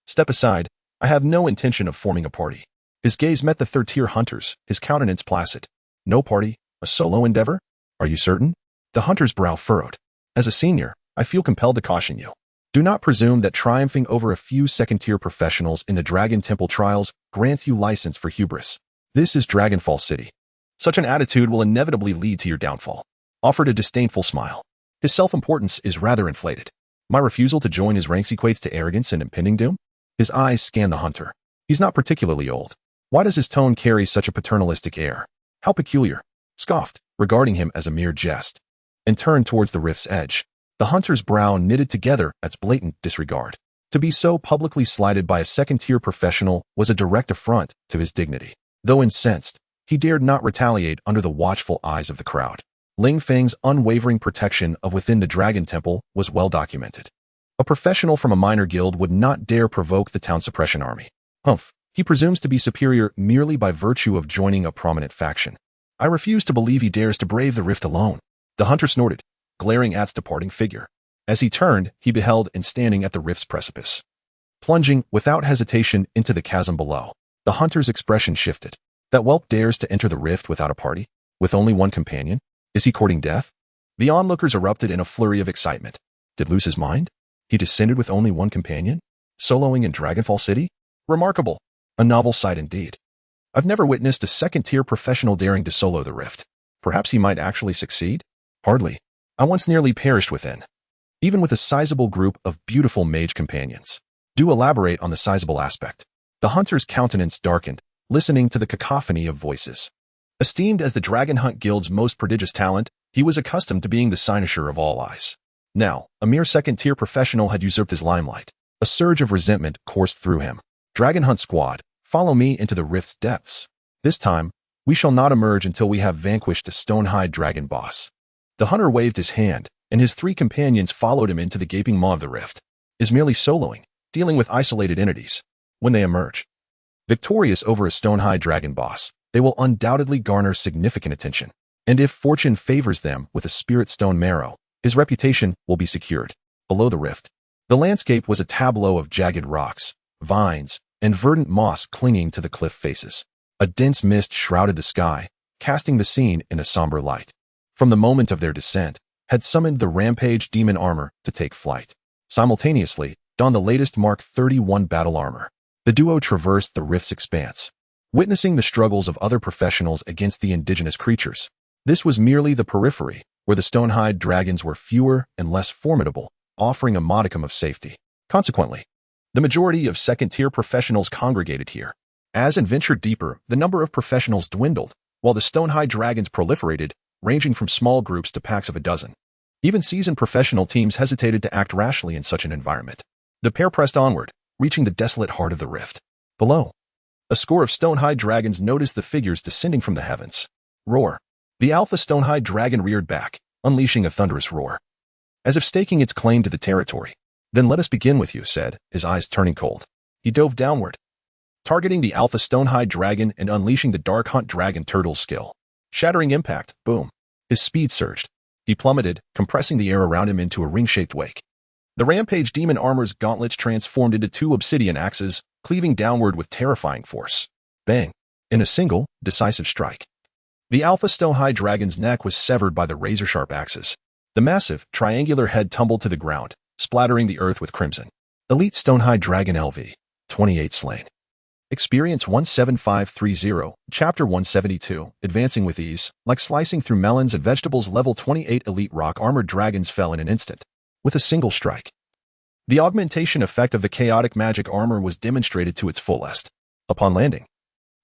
Step aside, I have no intention of forming a party. His gaze met the third-tier hunter's, his countenance placid. No party, a solo endeavor? Are you certain? The hunter's brow furrowed. As a senior, I feel compelled to caution you. Do not presume that triumphing over a few second-tier professionals in the Dragon Temple trials grants you license for hubris. This is Dragonfall City. Such an attitude will inevitably lead to your downfall. Offered a disdainful smile. His self-importance is rather inflated. My refusal to join his ranks equates to arrogance and impending doom? His eyes scan the hunter. He's not particularly old. Why does his tone carry such a paternalistic air? How peculiar. Scoffed, regarding him as a mere jest, and turned towards the rift's edge. The hunter's brow knitted together at blatant disregard. To be so publicly slighted by a second-tier professional was a direct affront to his dignity. Though incensed, he dared not retaliate under the watchful eyes of the crowd. Ling Feng's unwavering protection of within the Dragon Temple was well documented. A professional from a minor guild would not dare provoke the town suppression army. Humph, he presumes to be superior merely by virtue of joining a prominent faction. I refuse to believe he dares to brave the rift alone. The hunter snorted, glaring at its departing figure. As he turned, he beheld and standing at the rift's precipice. Plunging, without hesitation, into the chasm below. The hunter's expression shifted. That whelp dares to enter the rift without a party? With only one companion? Is he courting death? The onlookers erupted in a flurry of excitement. Did lose his mind? He descended with only one companion? Soloing in Dragonfall City? Remarkable. A novel sight indeed. I've never witnessed a second-tier professional daring to solo the rift. Perhaps he might actually succeed? Hardly. I once nearly perished within. Even with a sizable group of beautiful mage companions. Do elaborate on the sizable aspect. The hunter's countenance darkened, listening to the cacophony of voices. Esteemed as the Dragon Hunt Guild's most prodigious talent, he was accustomed to being the cynosure of all eyes. Now, a mere second-tier professional had usurped his limelight. A surge of resentment coursed through him. Dragon Hunt Squad, follow me into the rift's depths. This time, we shall not emerge until we have vanquished the Stonehide Dragon boss. The hunter waved his hand, and his three companions followed him into the gaping maw of the rift. Is merely soloing, dealing with isolated entities. When they emerge, victorious over a Stonehide Dragon boss, they will undoubtedly garner significant attention. And if fortune favors them with a spirit stone marrow, his reputation will be secured. Below the rift, the landscape was a tableau of jagged rocks, vines, and verdant moss clinging to the cliff faces. A dense mist shrouded the sky, casting the scene in a somber light. From the moment of their descent, had summoned the rampage demon armor to take flight. Simultaneously, donned the latest Mark 31 battle armor. The duo traversed the rift's expanse, witnessing the struggles of other professionals against the indigenous creatures. This was merely the periphery, where the Stonehide dragons were fewer and less formidable, offering a modicum of safety. Consequently, the majority of second-tier professionals congregated here. As and ventured deeper, the number of professionals dwindled, while the Stonehide dragons proliferated, ranging from small groups to packs of a dozen. Even seasoned professional teams hesitated to act rashly in such an environment. The pair pressed onward, reaching the desolate heart of the rift. Below, a score of Stonehide dragons noticed the figures descending from the heavens. Roar. The alpha Stonehide dragon reared back, unleashing a thunderous roar, as if staking its claim to the territory. Then let us begin with you, said, his eyes turning cold. He dove downward, targeting the alpha Stonehide dragon and unleashing the Dark Hunt dragon turtle's skill. Shattering impact, boom. His speed surged. He plummeted, compressing the air around him into a ring-shaped wake. The rampage demon armor's gauntlets transformed into two obsidian axes, cleaving downward with terrifying force. Bang! In a single, decisive strike. The alpha Stonehide dragon's neck was severed by the razor-sharp axes. The massive, triangular head tumbled to the ground, splattering the earth with crimson. Elite Stonehide Dragon LV, 28 slain. Experience 17530, Chapter 172, advancing with ease, like slicing through melons and vegetables. Level 28 Elite Rock Armored Dragons fell in an instant, with a single strike. The augmentation effect of the chaotic magic armor was demonstrated to its fullest. Upon landing,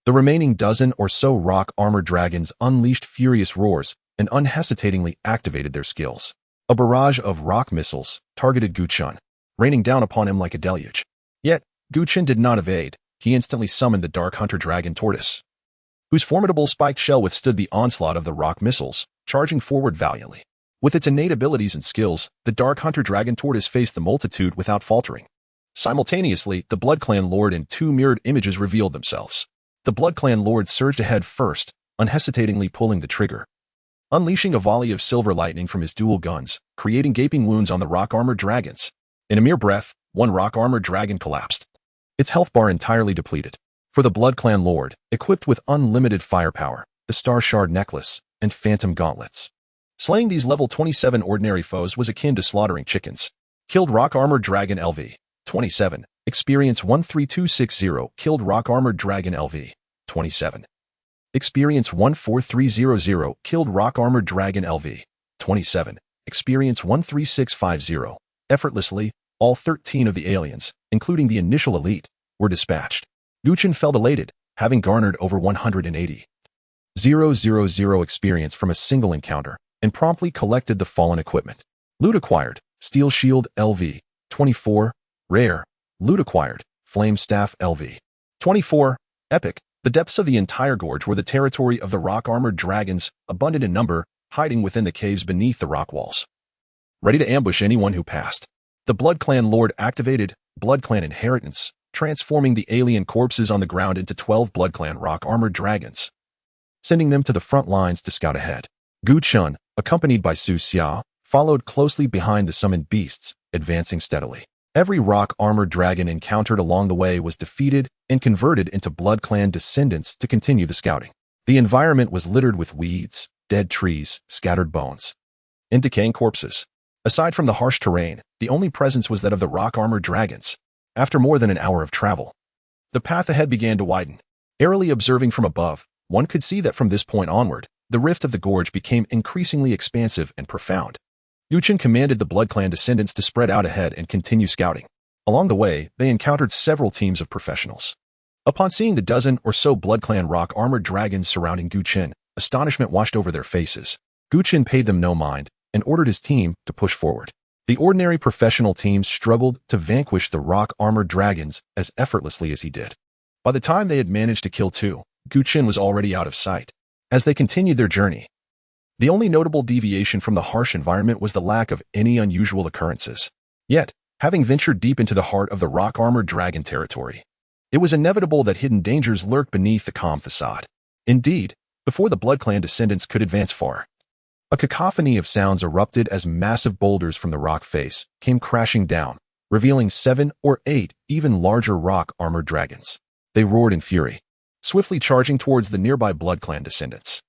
the remaining dozen or so rock armored dragons unleashed furious roars and unhesitatingly activated their skills. A barrage of rock missiles targeted Gu Chun, raining down upon him like a deluge. Yet, Gu Chun did not evade. He instantly summoned the Dark Hunter Dragon Tortoise, whose formidable spiked shell withstood the onslaught of the rock missiles, charging forward valiantly. With its innate abilities and skills, the Dark Hunter Dragon Tortoise faced the multitude without faltering. Simultaneously, the Blood Clan Lord and two mirrored images revealed themselves. The Blood Clan Lord surged ahead first, unhesitatingly pulling the trigger. unleashing a volley of silver lightning from his dual guns, creating gaping wounds on the rock-armored dragons. In a mere breath, one rock-armored dragon collapsed, its health bar entirely depleted. For the Blood Clan Lord, equipped with unlimited firepower, the Star Shard Necklace, and Phantom Gauntlets. Slaying these level 27 ordinary foes was akin to slaughtering chickens. Killed Rock-Armored Dragon LV. 27. Experience 13260. Killed Rock-Armored Dragon LV. 27. Experience 14300. Killed Rock-Armored Dragon LV. 27. Experience 13650. Effortlessly, all 13 of the aliens, including the initial elite, were dispatched. Chen felt elated, having garnered over 180,000 experience from a single encounter, and promptly collected the fallen equipment. Loot acquired, Steel Shield LV. 24. Rare. Loot acquired, Flame Staff LV. 24. Epic. The depths of the entire gorge were the territory of the rock-armored dragons, abundant in number, hiding within the caves beneath the rock walls, ready to ambush anyone who passed. The Blood Clan Lord activated Blood Clan Inheritance, transforming the alien corpses on the ground into 12 Blood Clan rock-armored dragons, sending them to the front lines to scout ahead. Chen, accompanied by Su Xia, followed closely behind the summoned beasts, advancing steadily. Every rock-armored dragon encountered along the way was defeated and converted into Blood Clan descendants to continue the scouting. The environment was littered with weeds, dead trees, scattered bones, and decaying corpses. Aside from the harsh terrain, the only presence was that of the rock-armored dragons. After more than an hour of travel, the path ahead began to widen. Airily observing from above, one could see that from this point onward, the rift of the gorge became increasingly expansive and profound. Chen commanded the Blood Clan descendants to spread out ahead and continue scouting. Along the way, they encountered several teams of professionals. Upon seeing the dozen or so Blood Clan rock-armored dragons surrounding Chen, astonishment washed over their faces. Chen paid them no mind and ordered his team to push forward. The ordinary professional teams struggled to vanquish the rock-armored dragons as effortlessly as he did. By the time they had managed to kill two, Chen was already out of sight. As they continued their journey, the only notable deviation from the harsh environment was the lack of any unusual occurrences. Yet, having ventured deep into the heart of the rock-armored dragon territory, it was inevitable that hidden dangers lurked beneath the calm facade. Indeed, before the Blood Clan descendants could advance far, a cacophony of sounds erupted as massive boulders from the rock face came crashing down, revealing 7 or 8 even larger rock-armored dragons. They roared in fury, swiftly charging towards the nearby Blood Clan descendants.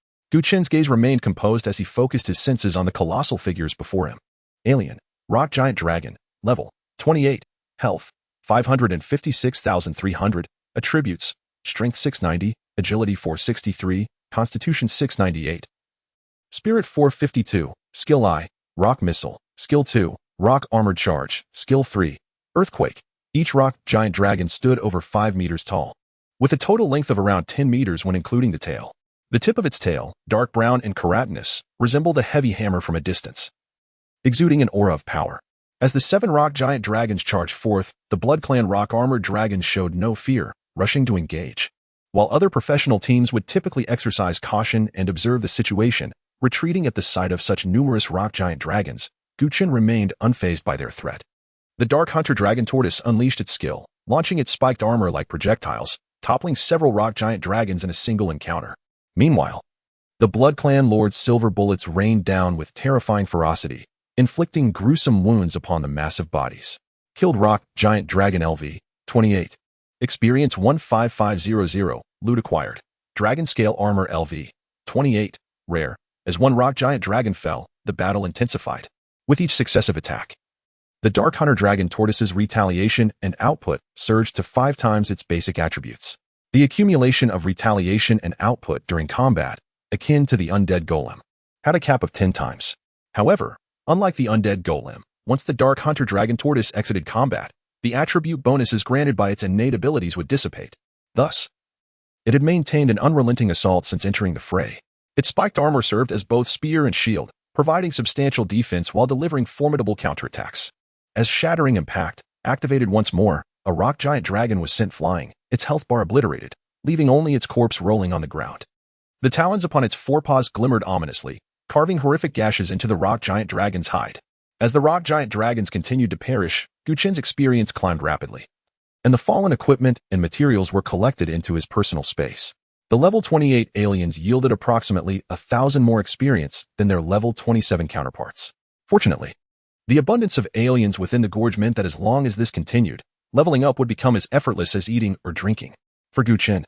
Chen's gaze remained composed as he focused his senses on the colossal figures before him. Alien, Rock Giant Dragon, Level 28, Health 556,300, Attributes, Strength 690, Agility 463, Constitution 698. Spirit 452, Skill I, Rock Missile, Skill 2, Rock Armored Charge, Skill 3, Earthquake. Each rock giant dragon stood over 5 meters tall, with a total length of around 10 meters when including the tail. The tip of its tail, dark brown and keratinous, resembled a heavy hammer from a distance, exuding an aura of power. As the 7 rock giant dragons charged forth, the Blood Clan rock-armored dragons showed no fear, rushing to engage. While other professional teams would typically exercise caution and observe the situation, retreating at the sight of such numerous rock giant dragons, Chen remained unfazed by their threat. The Dark Hunter Dragon Tortoise unleashed its skill, launching its spiked armor like projectiles, toppling several rock giant dragons in a single encounter. Meanwhile, the Blood Clan Lord's silver bullets rained down with terrifying ferocity, inflicting gruesome wounds upon the massive bodies. Killed Rock Giant Dragon LV. 28. Experience 15500. Loot acquired. Dragon Scale Armor LV. 28. Rare. As one rock giant dragon fell, the battle intensified. With each successive attack, the Dark Hunter Dragon Tortoise's retaliation and output surged to 5 times its basic attributes. The accumulation of retaliation and output during combat, akin to the Undead Golem, had a cap of 10 times. However, unlike the Undead Golem, once the Dark Hunter Dragon Tortoise exited combat, the attribute bonuses granted by its innate abilities would dissipate. Thus, it had maintained an unrelenting assault since entering the fray. Its spiked armor served as both spear and shield, providing substantial defense while delivering formidable counterattacks. As Shattering Impact activated once more, a rock giant dragon was sent flying, its health bar obliterated, leaving only its corpse rolling on the ground. The talons upon its forepaws glimmered ominously, carving horrific gashes into the rock giant dragon's hide. As the rock giant dragons continued to perish, Chen's experience climbed rapidly, and the fallen equipment and materials were collected into his personal space. The level 28 aliens yielded approximately 1,000 more experience than their level 27 counterparts. Fortunately, the abundance of aliens within the gorge meant that as long as this continued, leveling up would become as effortless as eating or drinking. For Chen,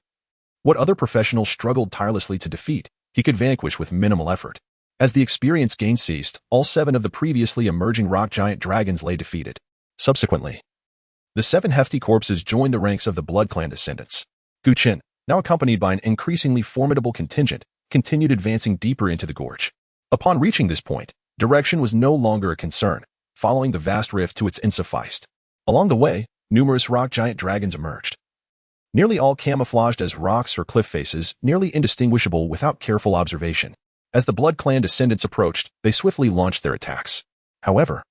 what other professionals struggled tirelessly to defeat, he could vanquish with minimal effort. As the experience gain ceased, all 7 of the previously emerging rock giant dragons lay defeated. Subsequently, the 7 hefty corpses joined the ranks of the Blood Clan descendants. Chen, now accompanied by an increasingly formidable contingent, continued advancing deeper into the gorge. Upon reaching this point, direction was no longer a concern, following the vast rift to its insufficed. Along the way, numerous rock giant dragons emerged. Nearly all camouflaged as rocks or cliff faces, nearly indistinguishable without careful observation. As the Blood Clan descendants approached, they swiftly launched their attacks. However,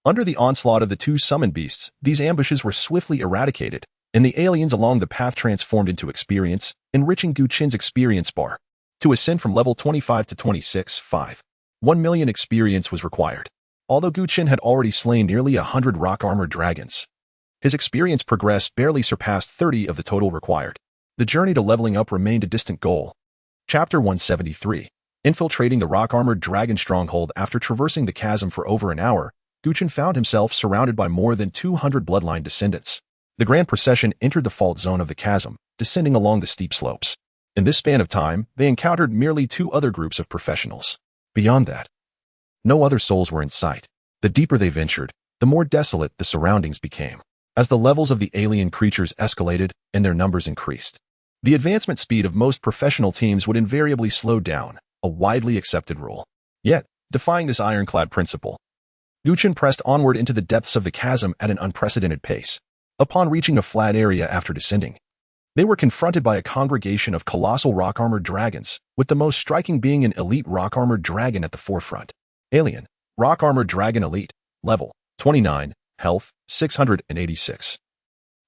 under the onslaught of the 2 summoned beasts, these ambushes were swiftly eradicated, and the aliens along the path transformed into experience, enriching Chen's experience bar. To ascend from level 25 to 26, 1 million experience was required. Although Chen had already slain nearly 100 rock-armored dragons, his experience progress barely surpassed 30 of the total required. The journey to leveling up remained a distant goal. Chapter 173. Infiltrating the rock-armored dragon stronghold. After traversing the chasm for over an hour, Chen found himself surrounded by more than 200 bloodline descendants. The grand procession entered the fault zone of the chasm, descending along the steep slopes. In this span of time, they encountered merely 2 other groups of professionals. Beyond that, no other souls were in sight. The deeper they ventured, the more desolate the surroundings became. As the levels of the alien creatures escalated and their numbers increased, the advancement speed of most professional teams would invariably slow down, a widely accepted rule. Yet, defying this ironclad principle, Chen pressed onward into the depths of the chasm at an unprecedented pace. Upon reaching a flat area after descending, they were confronted by a congregation of colossal rock-armored dragons, with the most striking being an elite rock-armored dragon at the forefront. Alien, rock-armored dragon elite, level 29, health 686.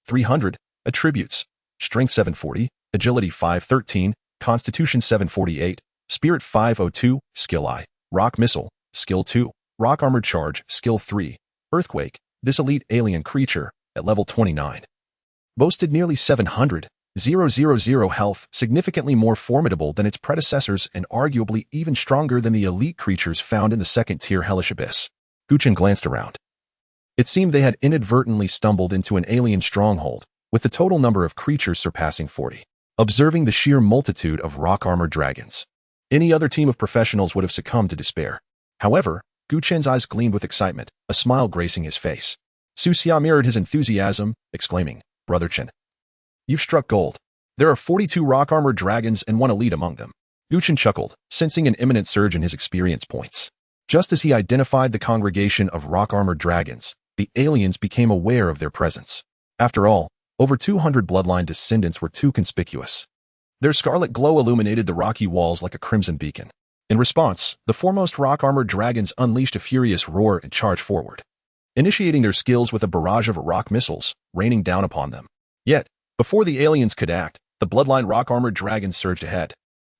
300, attributes, strength 740, agility 513, constitution 748, spirit 502, skill I, rock missile, skill 2, rock armored charge, skill 3, earthquake. This elite alien creature, at level 29, boasted nearly 700,000 health, significantly more formidable than its predecessors and arguably even stronger than the elite creatures found in the second-tier hellish abyss. Chen glanced around. It seemed they had inadvertently stumbled into an alien stronghold, with the total number of creatures surpassing 40. Observing the sheer multitude of rock-armored dragons, any other team of professionals would have succumbed to despair. However, Chen's eyes gleamed with excitement, a smile gracing his face. Su Xia mirrored his enthusiasm, exclaiming, "Brother Chen, you've struck gold. There are 42 rock-armored dragons and 1 elite among them." Chen chuckled, sensing an imminent surge in his experience points. Just as he identified the congregation of rock-armored dragons, the aliens became aware of their presence. After all, over 200 bloodline descendants were too conspicuous. Their scarlet glow illuminated the rocky walls like a crimson beacon. In response, the foremost rock-armored dragons unleashed a furious roar and charged forward, initiating their skills with a barrage of rock missiles, raining down upon them. Yet, before the aliens could act, the bloodline rock-armored dragons surged ahead.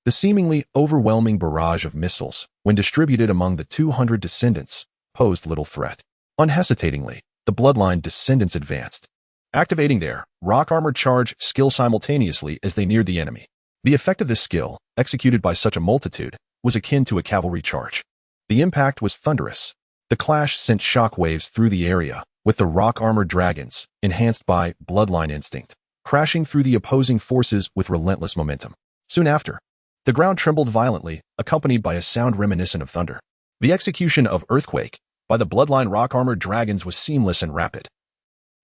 The seemingly overwhelming barrage of missiles, when distributed among the 200 descendants, posed little threat. Unhesitatingly, the bloodline descendants advanced, activating their rock-armored charge skill simultaneously as they neared the enemy. The effect of this skill, executed by such a multitude, was akin to a cavalry charge. The impact was thunderous. The clash sent shock waves through the area, with the rock-armored dragons, enhanced by bloodline instinct, crashing through the opposing forces with relentless momentum. Soon after, the ground trembled violently, accompanied by a sound reminiscent of thunder. The execution of Earthquake by the bloodline rock-armored dragons was seamless and rapid,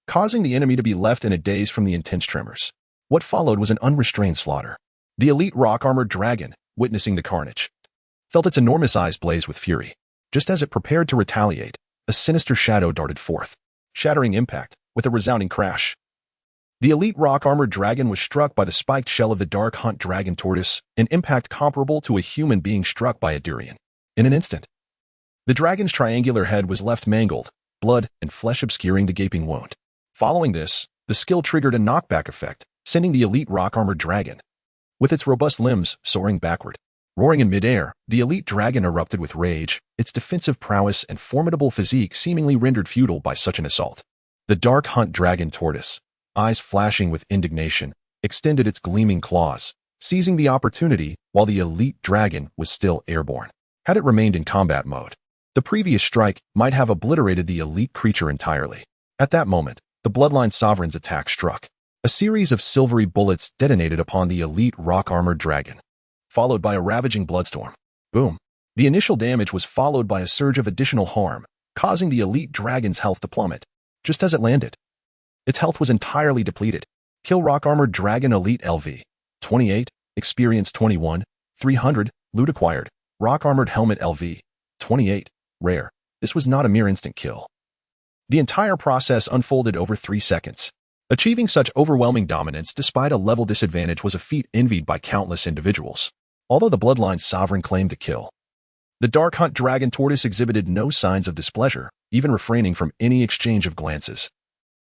causing the enemy to be left in a daze from the intense tremors. What followed was an unrestrained slaughter. The elite rock-armored dragon, witnessing the carnage, felt its enormous eyes blaze with fury. Just as it prepared to retaliate, a sinister shadow darted forth, shattering impact with a resounding crash. The elite rock-armored dragon was struck by the spiked shell of the dark hunt dragon tortoise, an impact comparable to a human being struck by a derision. In an instant, the dragon's triangular head was left mangled, blood and flesh obscuring the gaping wound. Following this, the skill triggered a knockback effect, sending the elite rock-armored dragon, with its robust limbs, soaring backward. Roaring in midair, the elite dragon erupted with rage, its defensive prowess and formidable physique seemingly rendered futile by such an assault. The dark hunt dragon tortoise, eyes flashing with indignation, extended its gleaming claws, seizing the opportunity while the elite dragon was still airborne. Had it remained in combat mode, the previous strike might have obliterated the elite creature entirely. At that moment, the Bloodline Sovereign's attack struck. A series of silvery bullets detonated upon the elite rock-armored dragon, followed by a ravaging bloodstorm. Boom. The initial damage was followed by a surge of additional harm, causing the elite dragon's health to plummet. Just as it landed, its health was entirely depleted. Kill rock-armored dragon elite LV. 28, experience 21, 300, loot acquired. Rock-armored helmet LV. 28, rare. This was not a mere instant kill. The entire process unfolded over 3 seconds. Achieving such overwhelming dominance despite a level disadvantage was a feat envied by countless individuals. Although the Bloodline Sovereign claimed the kill, the Dark Hunt Dragon Tortoise exhibited no signs of displeasure, even refraining from any exchange of glances,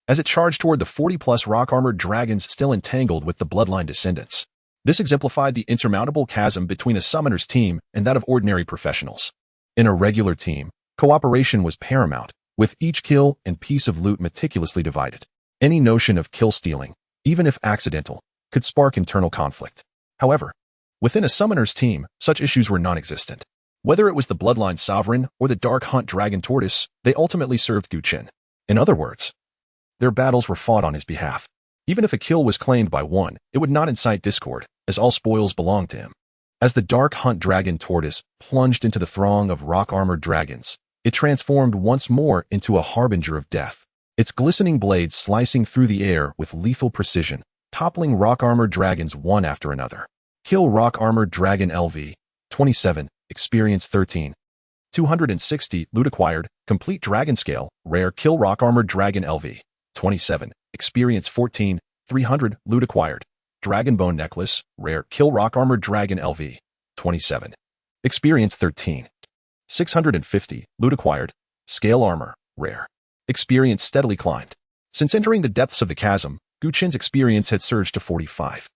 as it charged toward the 40-plus rock-armored dragons still entangled with the Bloodline descendants. This exemplified the insurmountable chasm between a summoner's team and that of ordinary professionals. In a regular team, cooperation was paramount, with each kill and piece of loot meticulously divided. Any notion of kill stealing, even if accidental, could spark internal conflict. However, within a summoner's team, such issues were non-existent. Whether it was the Bloodline Sovereign or the Dark Hunt Dragon Tortoise, they ultimately served Chen. In other words, their battles were fought on his behalf. Even if a kill was claimed by one, it would not incite discord, as all spoils belonged to him. As the Dark Hunt Dragon Tortoise plunged into the throng of rock-armored dragons, it transformed once more into a harbinger of death, its glistening blades slicing through the air with lethal precision, toppling rock-armored dragons one after another. Kill rock-armored dragon LV. 27, experience 13. 260, loot acquired, complete dragon scale, rare. Kill rock-armored dragon LV. 27, experience 14. 300, loot acquired. Dragon bone necklace, rare. Kill rock-armored dragon LV. 27, experience 13. 650, loot acquired. Scale armor, rare. Experience steadily climbed. Since entering the depths of the chasm, Chen's experience had surged to 45.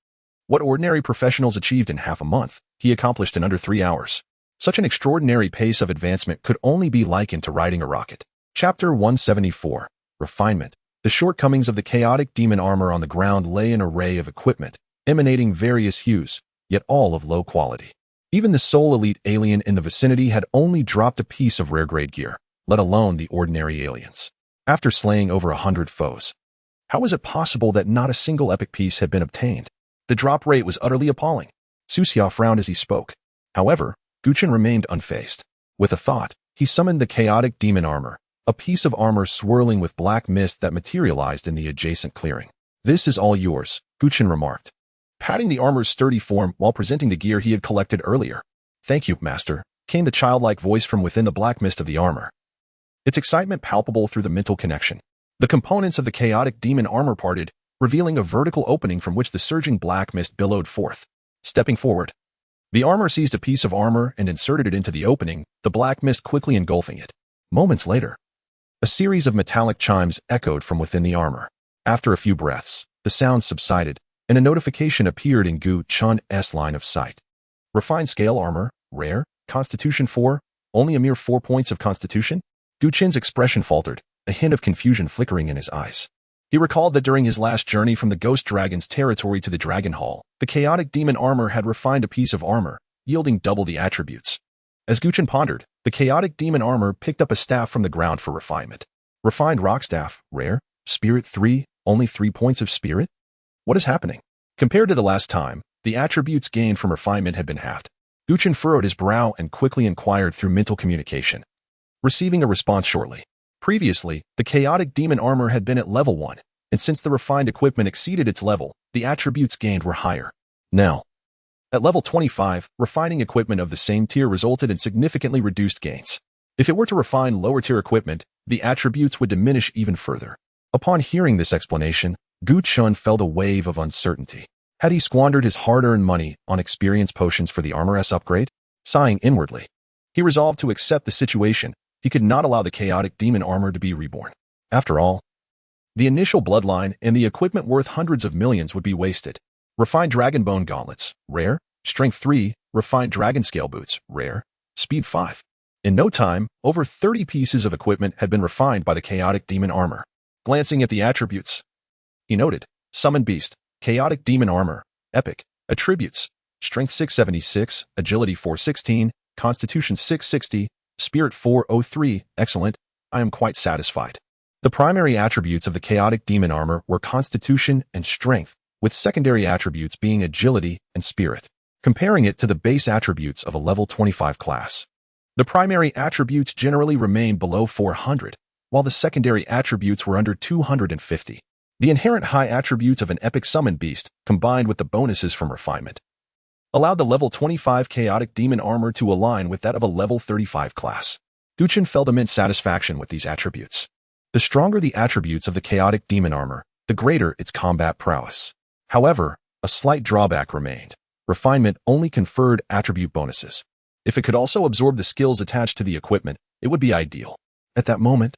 What ordinary professionals achieved in half a month, he accomplished in under 3 hours. Such an extraordinary pace of advancement could only be likened to riding a rocket. Chapter 174, Refinement. The shortcomings of the chaotic demon armor. On the ground lay an array of equipment, emanating various hues, yet all of low quality. Even the sole elite alien in the vicinity had only dropped a piece of rare-grade gear, let alone the ordinary aliens. After slaying over 100 foes, how was it possible that not a single epic piece had been obtained? The drop rate was utterly appalling. Suxia frowned as he spoke. However, Chen remained unfazed. With a thought, he summoned the chaotic demon armor, a piece of armor swirling with black mist that materialized in the adjacent clearing. This is all yours, Chen remarked, patting the armor's sturdy form while presenting the gear he had collected earlier. Thank you, master, came the childlike voice from within the black mist of the armor, its excitement palpable through the mental connection. The components of the chaotic demon armor parted, revealing a vertical opening from which the surging black mist billowed forth. Stepping forward, the armor seized a piece of armor and inserted it into the opening, the black mist quickly engulfing it. Moments later, a series of metallic chimes echoed from within the armor. After a few breaths, the sound subsided, and a notification appeared in Chen's line of sight. Refined scale armor, rare, Constitution 4, only a mere 4 points of Constitution? Chen's expression faltered, a hint of confusion flickering in his eyes. He recalled that during his last journey from the Ghost Dragon's territory to the Dragon Hall, the chaotic demon armor had refined a piece of armor, yielding double the attributes. As Chen pondered, the chaotic demon armor picked up a staff from the ground for refinement. Refined rock staff, rare, spirit 3, only 3 points of spirit? What is happening? Compared to the last time, the attributes gained from refinement had been halved. Chen furrowed his brow and quickly inquired through mental communication, receiving a response shortly. Previously, the chaotic demon armor had been at level 1, and since the refined equipment exceeded its level, the attributes gained were higher. Now, at level 25, refining equipment of the same tier resulted in significantly reduced gains. If it were to refine lower-tier equipment, the attributes would diminish even further. Upon hearing this explanation, Chen felt a wave of uncertainty. Had he squandered his hard-earned money on experience potions for the armor's upgrade? Sighing inwardly, he resolved to accept the situation. He could not allow the chaotic demon armor to be reborn. After all, the initial bloodline and the equipment worth hundreds of millions would be wasted. Refined dragon bone gauntlets, rare, strength 3, refined dragon scale boots, rare, speed 5. In no time, over 30 pieces of equipment had been refined by the chaotic demon armor. Glancing at the attributes, he noted, Summon Beast, Chaotic Demon Armor, Epic, Attributes: Strength 676, Agility 416, Constitution 660, Spirit 403. Excellent. I am quite satisfied. The primary attributes of the chaotic demon armor were Constitution and Strength, with secondary attributes being Agility and Spirit. Comparing it to the base attributes of a level 25 class, the primary attributes generally remained below 400, while the secondary attributes were under 250. The inherent high attributes of an epic summon beast, combined with the bonuses from refinement, allowed the level 25 chaotic demon armor to align with that of a level 35 class. Chen felt immense satisfaction with these attributes. The stronger the attributes of the chaotic demon armor, the greater its combat prowess. However, a slight drawback remained. Refinement only conferred attribute bonuses. If it could also absorb the skills attached to the equipment, it would be ideal. At that moment,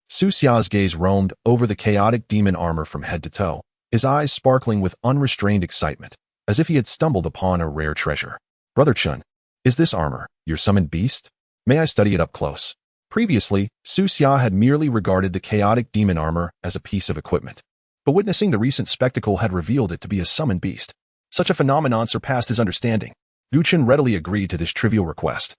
Su Xia's gaze roamed over the chaotic demon armor from head to toe, his eyes sparkling with unrestrained excitement, as if he had stumbled upon a rare treasure. Brother Chen, is this armor your summoned beast? May I study it up close? Previously, Su Xia had merely regarded the chaotic demon armor as a piece of equipment, but witnessing the recent spectacle had revealed it to be a summoned beast. Such a phenomenon surpassed his understanding. Chen readily agreed to this trivial request,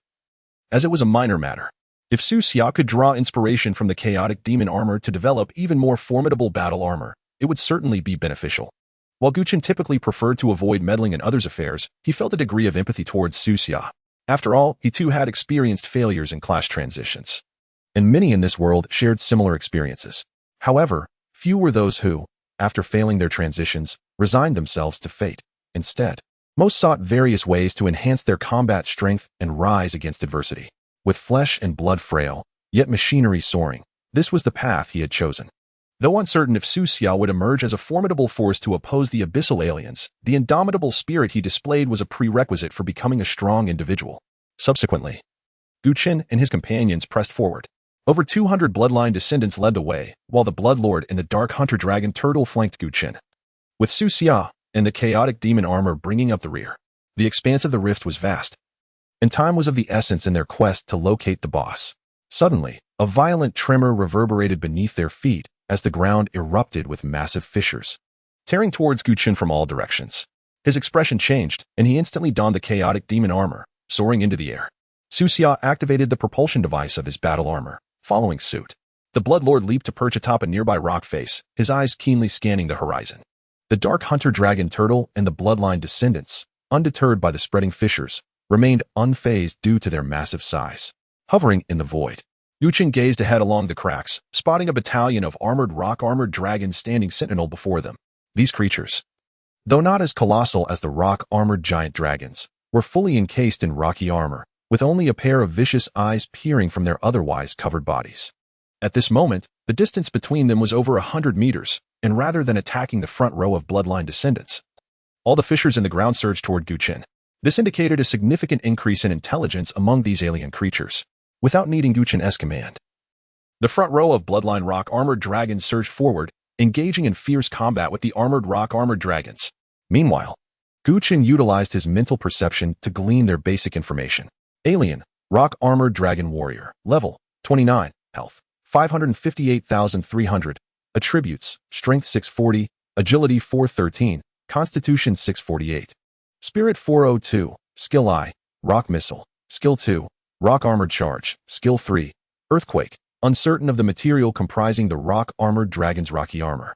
as it was a minor matter. If Su Xia could draw inspiration from the chaotic demon armor to develop even more formidable battle armor, it would certainly be beneficial. While Chen typically preferred to avoid meddling in others' affairs, he felt a degree of empathy towards Su Xia. After all, he too had experienced failures in class transitions, and many in this world shared similar experiences. However, few were those who, after failing their transitions, resigned themselves to fate. Instead, most sought various ways to enhance their combat strength and rise against adversity. With flesh and blood frail, yet machinery soaring, this was the path he had chosen. Though uncertain if Su Xia would emerge as a formidable force to oppose the abyssal aliens, the indomitable spirit he displayed was a prerequisite for becoming a strong individual. Subsequently, Chen and his companions pressed forward. Over 200 bloodline descendants led the way, while the Bloodlord and the Dark Hunter Dragon Turtle flanked Chen, with Su Xia and the chaotic demon armor bringing up the rear. The expanse of the rift was vast, and time was of the essence in their quest to locate the boss. Suddenly, a violent tremor reverberated beneath their feet as the ground erupted with massive fissures, tearing towards Chen from all directions. His expression changed, and he instantly donned the chaotic demon armor, soaring into the air. Su Xia activated the propulsion device of his battle armor, following suit. The Bloodlord leaped to perch atop a nearby rock face, his eyes keenly scanning the horizon. The Dark Hunter Dragon Turtle and the bloodline descendants, undeterred by the spreading fissures, remained unfazed due to their massive size. Hovering in the void, Chen gazed ahead along the cracks, spotting a battalion of rock-armored dragons standing sentinel before them. These creatures, though not as colossal as the rock-armored giant dragons, were fully encased in rocky armor, with only a pair of vicious eyes peering from their otherwise covered bodies. At this moment, the distance between them was over 100 meters, and rather than attacking the front row of bloodline descendants, all the fissures in the ground surged toward Chen. This indicated a significant increase in intelligence among these alien creatures, without needing Chen's command. The front row of bloodline rock-armored dragons surged forward, engaging in fierce combat with the rock-armored dragons. Meanwhile, Chen utilized his mental perception to glean their basic information. Alien, rock-armored dragon warrior, level 29, health 558,300, attributes, strength 640, agility 413, constitution 648. Spirit 402, skill I, rock missile, skill 2, rock armored charge, skill 3, earthquake, uncertain of the material comprising the rock-armored dragon's rocky armor.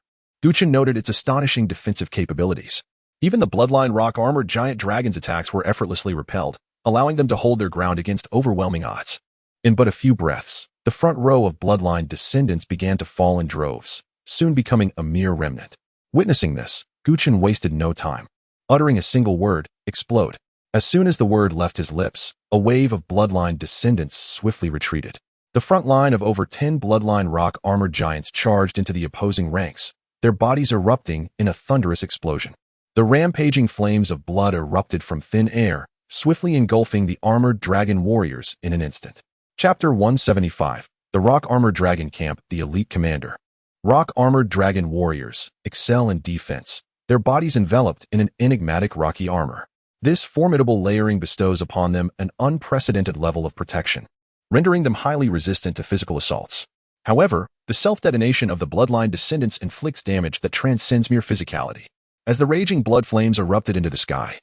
Chen noted its astonishing defensive capabilities. Even the bloodline rock-armored giant dragon's attacks were effortlessly repelled, allowing them to hold their ground against overwhelming odds. In but a few breaths, the front row of bloodline descendants began to fall in droves, soon becoming a mere remnant. Witnessing this, Chen wasted no time. Uttering a single word, explode. As soon as the word left his lips, a wave of bloodline descendants swiftly retreated. The front line of over 10 bloodline rock-armored giants charged into the opposing ranks, their bodies erupting in a thunderous explosion. The rampaging flames of blood erupted from thin air, swiftly engulfing the armored dragon warriors in an instant. Chapter 175, The Rock-Armored Dragon Camp, the Elite Commander. Rock-armored dragon warriors excel in defense, their bodies enveloped in an enigmatic rocky armor. This formidable layering bestows upon them an unprecedented level of protection, rendering them highly resistant to physical assaults. However, the self-detonation of the bloodline descendants inflicts damage that transcends mere physicality. As the raging blood flames erupted into the sky,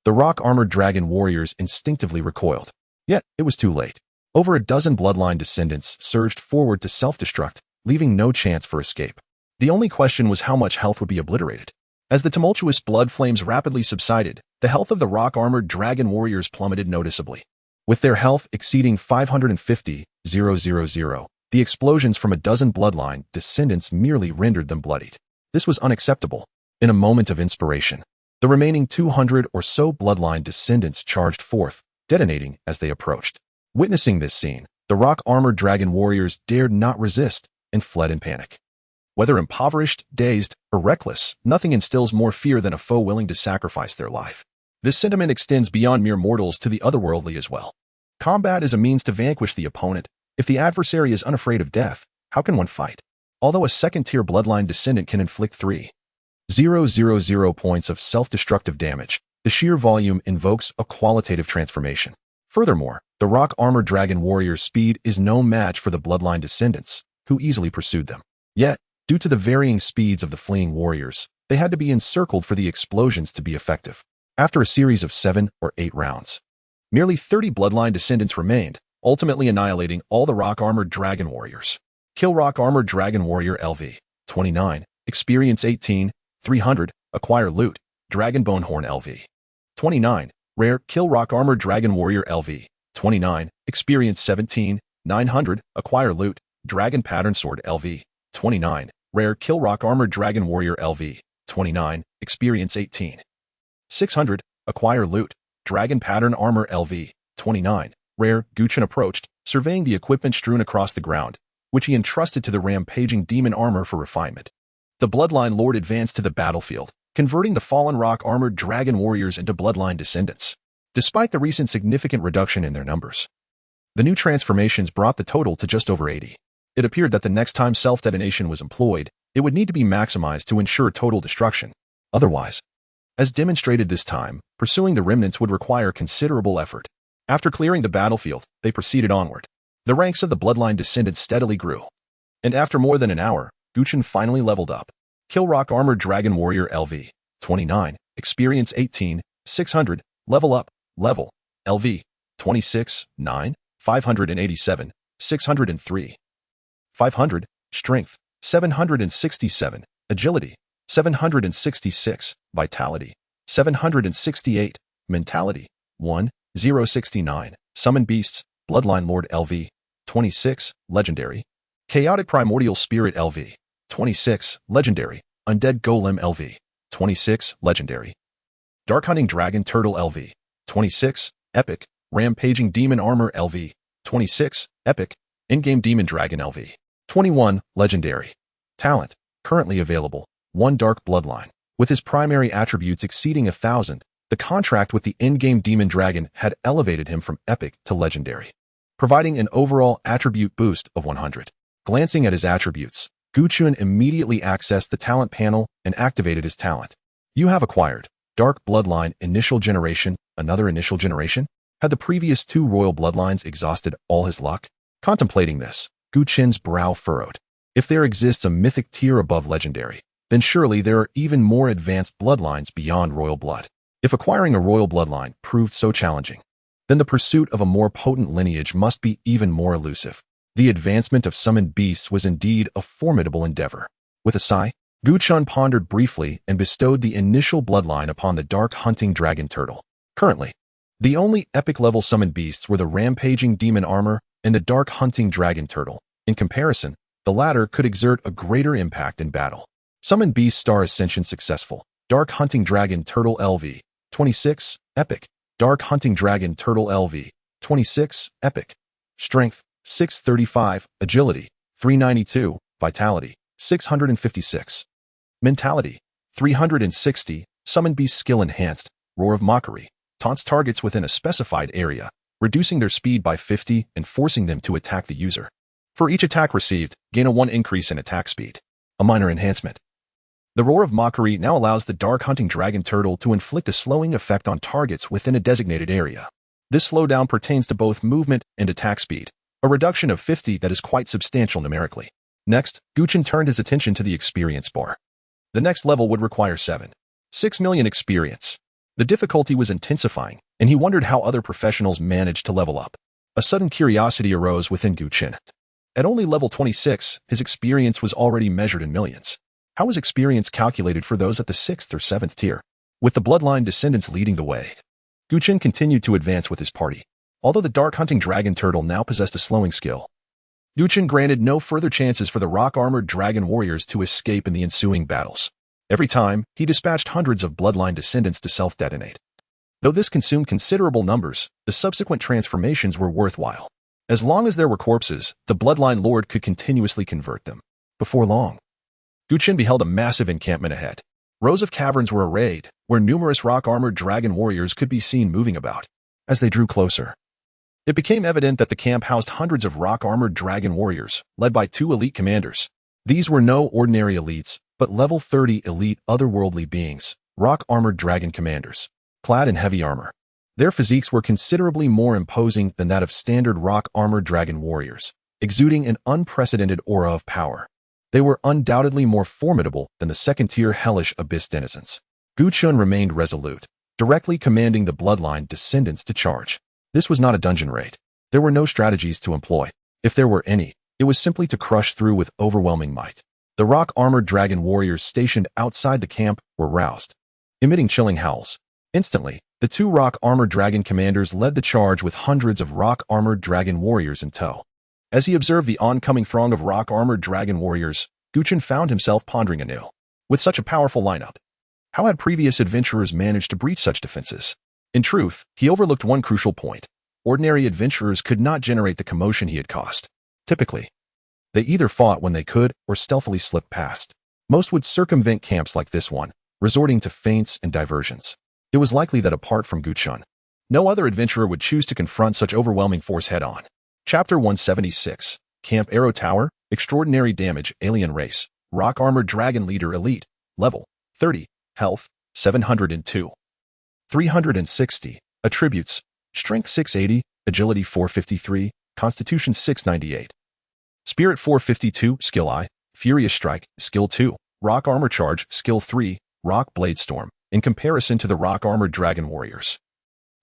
the rock-armored dragon warriors instinctively recoiled. Yet, it was too late. Over a dozen bloodline descendants surged forward to self-destruct, leaving no chance for escape. The only question was how much health would be obliterated. As the tumultuous blood flames rapidly subsided, the health of the rock-armored dragon warriors plummeted noticeably. With their health exceeding 550,000, the explosions from a dozen bloodline descendants merely rendered them bloodied. This was unacceptable. In a moment of inspiration, the remaining 200 or so bloodline descendants charged forth, detonating as they approached. Witnessing this scene, the rock-armored dragon warriors dared not resist and fled in panic. Whether impoverished, dazed, or reckless, nothing instills more fear than a foe willing to sacrifice their life. This sentiment extends beyond mere mortals to the otherworldly as well. Combat is a means to vanquish the opponent. If the adversary is unafraid of death, how can one fight? Although a second-tier bloodline descendant can inflict 3,000 points of self-destructive damage, the sheer volume invokes a qualitative transformation. Furthermore, the rock-armored dragon warrior's speed is no match for the bloodline descendants, who easily pursued them. Yet, due to the varying speeds of the fleeing warriors, they had to be encircled for the explosions to be effective. After a series of 7 or 8 rounds, merely 30 bloodline descendants remained, ultimately annihilating all the rock-armored dragon warriors. Kill rock-armored dragon warrior LV. 29. Experience 18. 300. Acquire loot. Dragon Bonehorn LV. 29. Rare. Kill rock-armored dragon warrior LV. 29. Experience 17. 900. Acquire loot. Dragon Pattern Sword LV. 29. Rare. Kill rock-armored dragon warrior LV. 29. Experience 18. 600. Acquire loot. Dragon Pattern Armor LV. 29. Rare. Chen approached, surveying the equipment strewn across the ground, which he entrusted to the rampaging demon armor for refinement. The Bloodline Lord advanced to the battlefield, converting the fallen rock-armored dragon warriors into bloodline descendants. Despite the recent significant reduction in their numbers, the new transformations brought the total to just over 80. It appeared that the next time self-detonation was employed, it would need to be maximized to ensure total destruction. Otherwise, as demonstrated this time, pursuing the remnants would require considerable effort. After clearing the battlefield, they proceeded onward. The ranks of the bloodline descendants steadily grew. And after more than an hour, Chen finally leveled up. Kill rock-armored dragon warrior LV. 29. Experience 18. 600. Level up. Level. LV. 26. 9. 587. 603. 500. Strength. 767. Agility. 766. Vitality. 768. Mentality. 1,069. Summon Beasts. Bloodline Lord LV. 26. Legendary. Chaotic Primordial Spirit LV. 26. Legendary. Undead Golem LV. 26. Legendary. Dark Hunting Dragon Turtle LV. 26. Epic. Rampaging Demon Armor LV. 26. Epic. In-game Demon Dragon LV. 21. Legendary. Talent. Currently available. 1 Dark Bloodline. With his primary attributes exceeding 1,000, the contract with the in-game Demon Dragon had elevated him from epic to legendary, providing an overall attribute boost of 100. Glancing at his attributes, Chen immediately accessed the talent panel and activated his talent. You have acquired Dark Bloodline Initial Generation. Another initial generation? Had the previous 2 royal bloodlines exhausted all his luck? Contemplating this, Chen's brow furrowed. If there exists a mythic tier above legendary, then surely there are even more advanced bloodlines beyond royal blood. If acquiring a royal bloodline proved so challenging, then the pursuit of a more potent lineage must be even more elusive. The advancement of summoned beasts was indeed a formidable endeavor. With a sigh, Chen pondered briefly and bestowed the initial bloodline upon the Dark Hunting Dragon Turtle. Currently, the only epic-level summoned beasts were the Rampaging Demon Armor and the Dark Hunting Dragon Turtle. In comparison, the latter could exert a greater impact in battle. Summoned Beast Star Ascension successful. Dark Hunting Dragon Turtle LV. 26. Epic. Dark Hunting Dragon Turtle LV. 26. Epic. Strength. 635. Agility. 392. Vitality. 656. Mentality. 360. Summon Beast Skill Enhanced. Roar of Mockery. Taunts targets within a specified area, reducing their speed by 50 and forcing them to attack the user. For each attack received, gain a 1 increase in attack speed. A minor enhancement. The Roar of Mockery now allows the Dark Hunting Dragon Turtle to inflict a slowing effect on targets within a designated area. This slowdown pertains to both movement and attack speed, a reduction of 50 that is quite substantial numerically. Next, Chen turned his attention to the experience bar. The next level would require 7. 6 million experience. The difficulty was intensifying, and he wondered how other professionals managed to level up. A sudden curiosity arose within Chen. At only level 26, his experience was already measured in millions. How was experience calculated for those at the 6th or 7th tier? With the bloodline descendants leading the way, Chen continued to advance with his party. Although the dark hunting dragon turtle now possessed a slowing skill, Chen granted no further chances for the rock-armored dragon warriors to escape in the ensuing battles. Every time, he dispatched hundreds of bloodline descendants to self-detonate. Though this consumed considerable numbers, the subsequent transformations were worthwhile. As long as there were corpses, the bloodline lord could continuously convert them. Before long, Chen beheld a massive encampment ahead. Rows of caverns were arrayed, where numerous rock-armored dragon warriors could be seen moving about. As they drew closer, it became evident that the camp housed hundreds of rock-armored dragon warriors, led by 2 elite commanders. These were no ordinary elites, but level 30 elite otherworldly beings, rock-armored dragon commanders, clad in heavy armor. Their physiques were considerably more imposing than that of standard rock-armored dragon warriors, exuding an unprecedented aura of power. They were undoubtedly more formidable than the second-tier hellish abyss denizens. Chen remained resolute, directly commanding the bloodline descendants to charge. This was not a dungeon raid. There were no strategies to employ. If there were any, it was simply to crush through with overwhelming might. The rock-armored dragon warriors stationed outside the camp were roused, emitting chilling howls. Instantly, the 2 rock-armored dragon commanders led the charge with hundreds of rock-armored dragon warriors in tow. As he observed the oncoming throng of rock-armored dragon warriors, Chen found himself pondering anew. With such a powerful lineup, how had previous adventurers managed to breach such defenses? In truth, he overlooked one crucial point. Ordinary adventurers could not generate the commotion he had caused. Typically, they either fought when they could or stealthily slipped past. Most would circumvent camps like this one, resorting to feints and diversions. It was likely that apart from Chen, no other adventurer would choose to confront such overwhelming force head-on. Chapter 176, Camp Arrow Tower, Extraordinary Damage, Alien Race, Rock-Armored Dragon Leader Elite, Level 30, Health 702. 360, Attributes, Strength 680, Agility 453, Constitution 698. Spirit 452, Skill I, Furious Strike, Skill 2, Rock Armor Charge, Skill 3, Rock Blade Storm, in comparison to the Rock-Armored Dragon Warriors.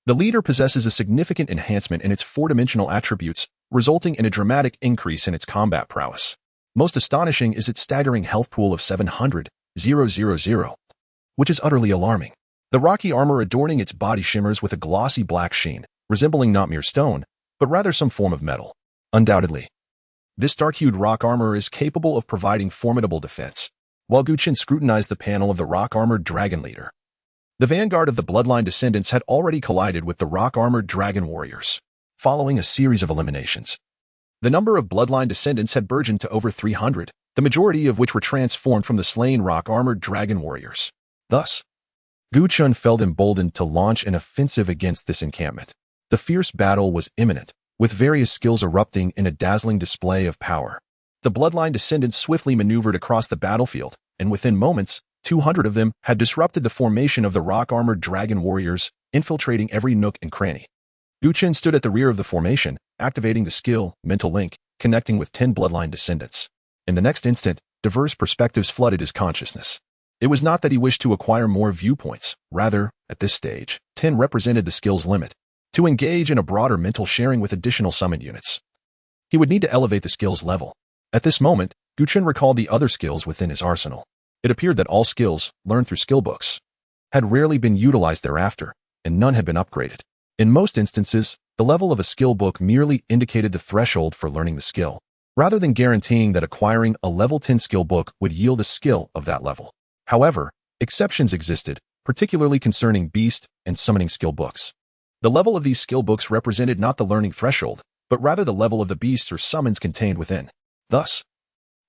The leader possesses a significant enhancement in its 4-dimensional attributes, resulting in a dramatic increase in its combat prowess. Most astonishing is its staggering health pool of 700,000, which is utterly alarming. The rocky armor adorning its body shimmers with a glossy black sheen, resembling not mere stone, but rather some form of metal. Undoubtedly, this dark-hued rock armor is capable of providing formidable defense. While Chen scrutinized the panel of the rock-armored dragon leader, the vanguard of the bloodline descendants had already collided with the rock-armored dragon warriors. Following a series of eliminations, the number of bloodline descendants had burgeoned to over 300, the majority of which were transformed from the slain rock-armored dragon warriors. Thus, Chen felt emboldened to launch an offensive against this encampment. The fierce battle was imminent, with various skills erupting in a dazzling display of power. The bloodline descendants swiftly maneuvered across the battlefield, and within moments, 200 of them had disrupted the formation of the rock-armored dragon warriors, infiltrating every nook and cranny. Chen stood at the rear of the formation, activating the skill, Mental Link, connecting with 10 bloodline descendants. In the next instant, diverse perspectives flooded his consciousness. It was not that he wished to acquire more viewpoints. Rather, at this stage, 10 represented the skill's limit. To engage in a broader mental sharing with additional summoned units, he would need to elevate the skill's level. At this moment, Chen recalled the other skills within his arsenal. It appeared that all skills, learned through skill books, had rarely been utilized thereafter, and none had been upgraded. In most instances, the level of a skill book merely indicated the threshold for learning the skill, rather than guaranteeing that acquiring a level 10 skill book would yield a skill of that level. However, exceptions existed, particularly concerning beast and summoning skill books. The level of these skill books represented not the learning threshold, but rather the level of the beasts or summons contained within. Thus,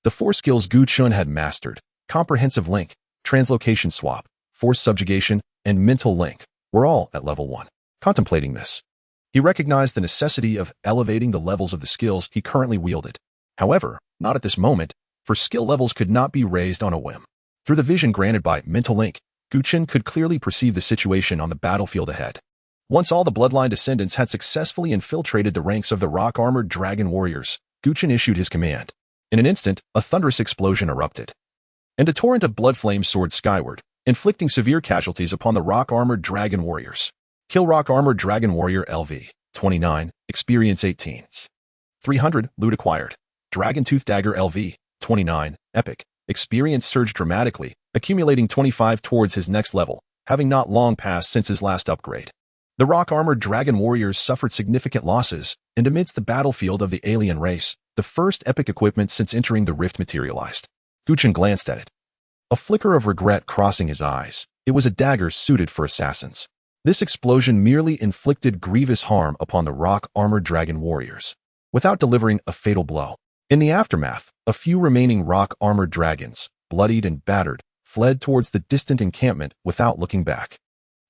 the 4 skills Chen had mastered, Comprehensive Link, Translocation Swap, Force Subjugation, and Mental Link, were all at level 1. Contemplating this, he recognized the necessity of elevating the levels of the skills he currently wielded. However, not at this moment, for skill levels could not be raised on a whim. Through the vision granted by Mental Link, Chen could clearly perceive the situation on the battlefield ahead. Once all the bloodline descendants had successfully infiltrated the ranks of the rock-armored dragon warriors, Chen issued his command. In an instant, a thunderous explosion erupted, and a torrent of blood flames soared skyward, inflicting severe casualties upon the rock-armored dragon warriors. Kill rock-armored dragon warrior LV, 29, experience 18. 300, loot acquired. Dragon Tooth Dagger LV, 29, epic, experience surged dramatically, accumulating 25 towards his next level, having not long passed since his last upgrade. The rock-armored dragon warriors suffered significant losses, and amidst the battlefield of the alien race, the first epic equipment since entering the rift materialized. Chen glanced at it. A flicker of regret crossing his eyes. It was a dagger suited for assassins. This explosion merely inflicted grievous harm upon the rock-armored dragon warriors, without delivering a fatal blow. In the aftermath, a few remaining rock-armored dragons, bloodied and battered, fled towards the distant encampment without looking back.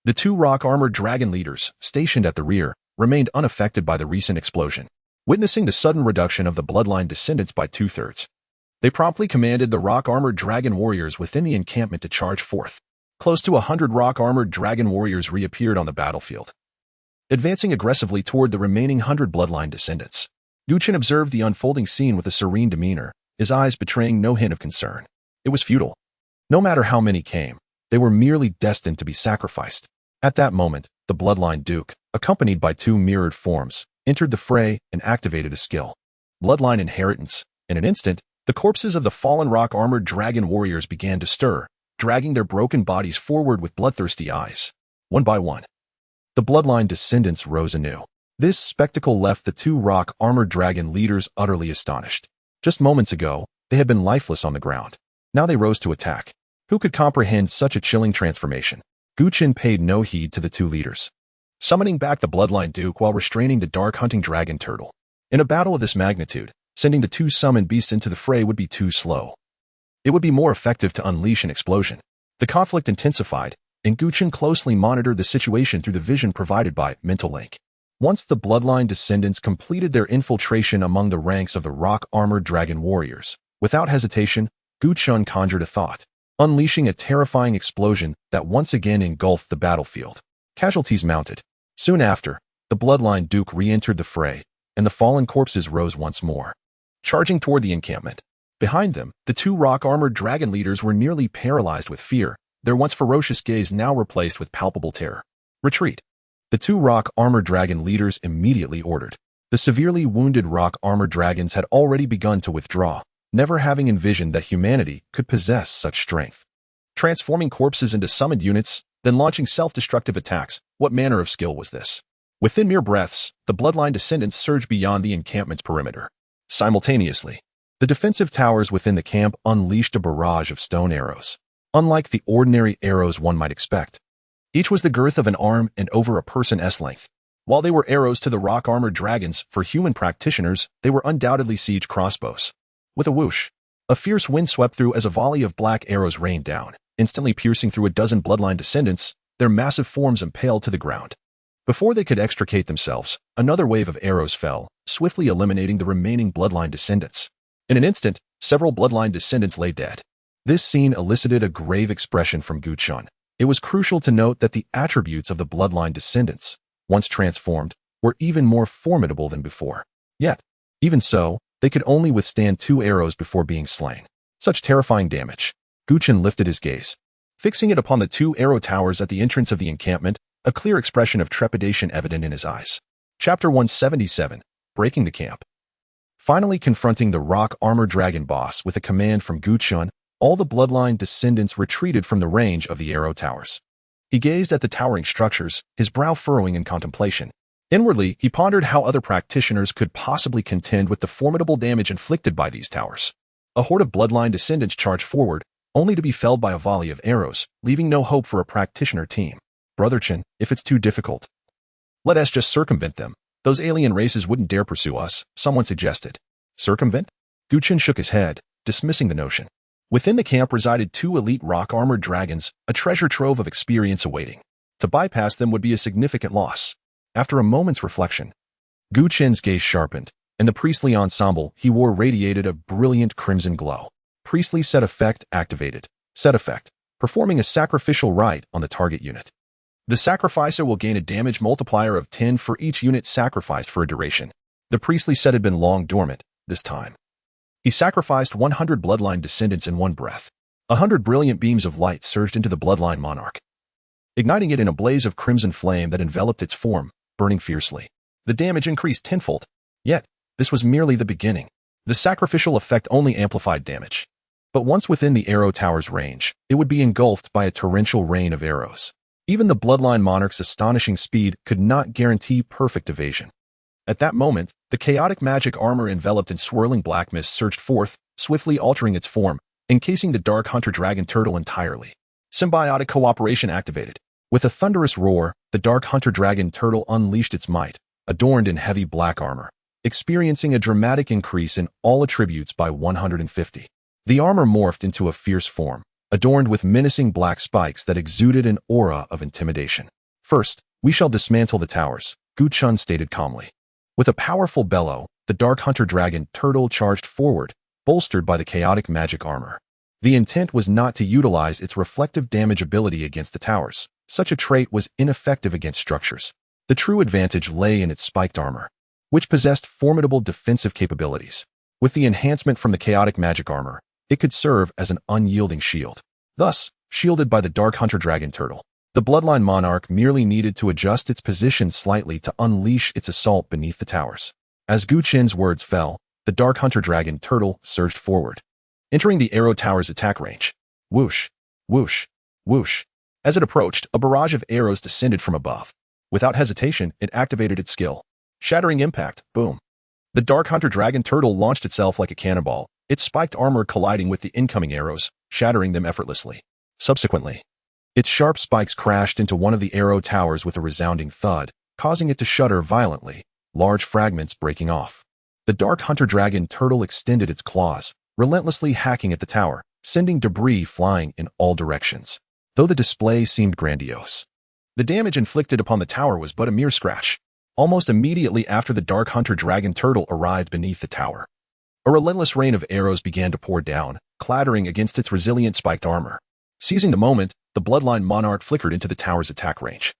The two rock-armored dragon leaders, stationed at the rear, remained unaffected by the recent explosion, witnessing the sudden reduction of the bloodline descendants by 2/3. They promptly commanded the rock-armored dragon warriors within the encampment to charge forth. Close to 100 rock-armored dragon warriors reappeared on the battlefield, advancing aggressively toward the remaining 100 bloodline descendants. Chen observed the unfolding scene with a serene demeanor, his eyes betraying no hint of concern. It was futile. No matter how many came, they were merely destined to be sacrificed. At that moment, the bloodline duke, accompanied by two mirrored forms, entered the fray and activated a skill. Bloodline inheritance. In an instant, the corpses of the fallen rock-armored dragon warriors began to stir, dragging their broken bodies forward with bloodthirsty eyes. One by one, the bloodline descendants rose anew. This spectacle left the two rock-armored dragon leaders utterly astonished. Just moments ago, they had been lifeless on the ground. Now they rose to attack. Who could comprehend such a chilling transformation? Chen paid no heed to the two leaders, summoning back the bloodline duke while restraining the dark-hunting dragon turtle. In a battle of this magnitude, sending the two summoned beasts into the fray would be too slow. It would be more effective to unleash an explosion. The conflict intensified, and Chen closely monitored the situation through the vision provided by Mental Link. Once the bloodline descendants completed their infiltration among the ranks of the rock-armored dragon warriors, without hesitation, Chen conjured a thought, unleashing a terrifying explosion that once again engulfed the battlefield. Casualties mounted. Soon after, the bloodline duke re-entered the fray, and the fallen corpses rose once more, charging toward the encampment. Behind them, the two rock-armored dragon leaders were nearly paralyzed with fear, their once ferocious gaze now replaced with palpable terror. Retreat. The two rock-armored dragon leaders immediately ordered. The severely wounded rock-armored dragons had already begun to withdraw, never having envisioned that humanity could possess such strength. Transforming corpses into summoned units, then launching self-destructive attacks, what manner of skill was this? Within mere breaths, the bloodline descendants surged beyond the encampment's perimeter. Simultaneously, the defensive towers within the camp unleashed a barrage of stone arrows. Unlike the ordinary arrows one might expect, each was the girth of an arm and over a person's length. While they were arrows to the rock-armored dragons, for human practitioners, they were undoubtedly siege crossbows. With a whoosh, a fierce wind swept through as a volley of black arrows rained down, instantly piercing through a dozen bloodline descendants, their massive forms impaled to the ground. Before they could extricate themselves, another wave of arrows fell, swiftly eliminating the remaining bloodline descendants. In an instant, several bloodline descendants lay dead. This scene elicited a grave expression from Chen. It was crucial to note that the attributes of the bloodline descendants, once transformed, were even more formidable than before. Yet, even so, they could only withstand 2 arrows before being slain. Such terrifying damage. Chen lifted his gaze, fixing it upon the 2 arrow towers at the entrance of the encampment, a clear expression of trepidation evident in his eyes. Chapter 177, Breaking the Camp. Finally confronting the rock-armored dragon boss with a command from Chen, all the bloodline descendants retreated from the range of the arrow towers. He gazed at the towering structures, his brow furrowing in contemplation. Inwardly, he pondered how other practitioners could possibly contend with the formidable damage inflicted by these towers. A horde of bloodline descendants charged forward, only to be felled by a volley of arrows, leaving no hope for a practitioner team. Brother Chen, if it's too difficult, let us just circumvent them. Those alien races wouldn't dare pursue us, someone suggested. Circumvent? Chen shook his head, dismissing the notion. Within the camp resided 2 elite rock-armored dragons, a treasure trove of experience awaiting. To bypass them would be a significant loss. After a moment's reflection, Chen's gaze sharpened, and the priestly ensemble he wore radiated a brilliant crimson glow. Priestly set effect activated. Set effect, performing a sacrificial rite on the target unit. The sacrificer will gain a damage multiplier of 10 for each unit sacrificed for a duration. The priestly set had been long dormant, this time. He sacrificed 100 bloodline descendants in one breath. 100 brilliant beams of light surged into the bloodline monarch, igniting it in a blaze of crimson flame that enveloped its form, burning fiercely. The damage increased tenfold. Yet, this was merely the beginning. The sacrificial effect only amplified damage. But once within the arrow tower's range, it would be engulfed by a torrential rain of arrows. Even the bloodline monarch's astonishing speed could not guarantee perfect evasion. At that moment, the chaotic magic armor enveloped in swirling black mist surged forth, swiftly altering its form, encasing the dark hunter dragon turtle entirely. Symbiotic cooperation activated. With a thunderous roar, the dark hunter dragon turtle unleashed its might, adorned in heavy black armor, experiencing a dramatic increase in all attributes by 150. The armor morphed into a fierce form, adorned with menacing black spikes that exuded an aura of intimidation. First, we shall dismantle the towers, Chen stated calmly. With a powerful bellow, the dark hunter dragon turtle charged forward, bolstered by the chaotic magic armor. The intent was not to utilize its reflective damage ability against the towers. Such a trait was ineffective against structures. The true advantage lay in its spiked armor, which possessed formidable defensive capabilities. With the enhancement from the chaotic magic armor, it could serve as an unyielding shield. Thus, shielded by the dark hunter dragon turtle, the bloodline monarch merely needed to adjust its position slightly to unleash its assault beneath the towers. As Chen's words fell, the dark hunter dragon turtle surged forward, entering the arrow tower's attack range. Whoosh, whoosh, whoosh. As it approached, a barrage of arrows descended from above. Without hesitation, it activated its skill. Shattering impact, boom. The dark hunter dragon turtle launched itself like a cannonball, its spiked armor colliding with the incoming arrows, shattering them effortlessly. Subsequently, its sharp spikes crashed into one of the arrow towers with a resounding thud, causing it to shudder violently, large fragments breaking off. The dark hunter dragon turtle extended its claws, relentlessly hacking at the tower, sending debris flying in all directions. Though the display seemed grandiose, the damage inflicted upon the tower was but a mere scratch. Almost immediately after the dark hunter dragon turtle arrived beneath the tower, a relentless rain of arrows began to pour down, clattering against its resilient spiked armor. Seizing the moment, the bloodline monarch flickered into the tower's attack range,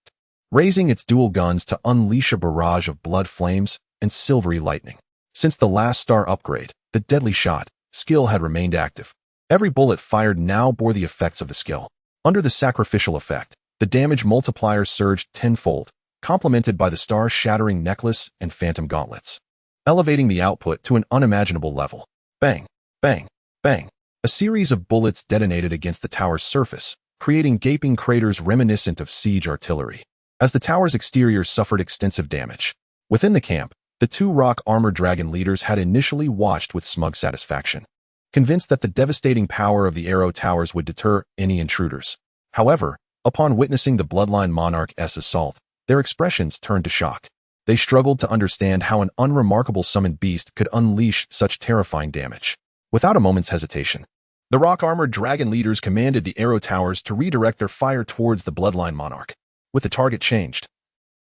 raising its dual guns to unleash a barrage of blood flames and silvery lightning. Since the last star upgrade, the deadly shot skill had remained active. Every bullet fired now bore the effects of the skill. Under the sacrificial effect, the damage multiplier surged tenfold, complemented by the star-shattering necklace and phantom gauntlets, elevating the output to an unimaginable level. Bang, bang, bang. A series of bullets detonated against the tower's surface, creating gaping craters reminiscent of siege artillery. As the tower's exterior suffered extensive damage, within the camp, the two rock armored dragon leaders had initially watched with smug satisfaction, convinced that the devastating power of the arrow towers would deter any intruders. However, upon witnessing the bloodline monarch's assault, their expressions turned to shock. They struggled to understand how an unremarkable summoned beast could unleash such terrifying damage. Without a moment's hesitation, the rock-armored dragon leaders commanded the arrow towers to redirect their fire towards the bloodline monarch. With the target changed,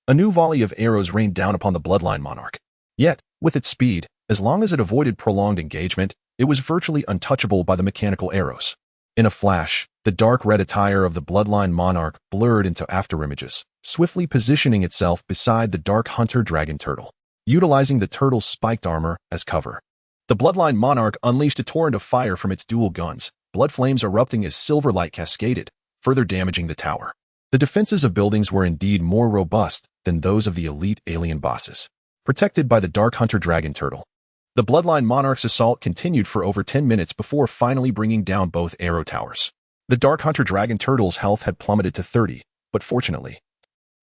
a new volley of arrows rained down upon the bloodline monarch. Yet, with its speed, as long as it avoided prolonged engagement, it was virtually untouchable by the mechanical arrows. In a flash, the dark red attire of the bloodline monarch blurred into afterimages, swiftly positioning itself beside the dark hunter dragon turtle, utilizing the turtle's spiked armor as cover. The bloodline monarch unleashed a torrent of fire from its dual guns, blood flames erupting as silver light cascaded, further damaging the tower. The defenses of buildings were indeed more robust than those of the elite alien bosses, protected by the dark hunter dragon turtle. The bloodline monarch's assault continued for over 10 minutes before finally bringing down both arrow towers. The dark hunter dragon turtle's health had plummeted to 30, but fortunately,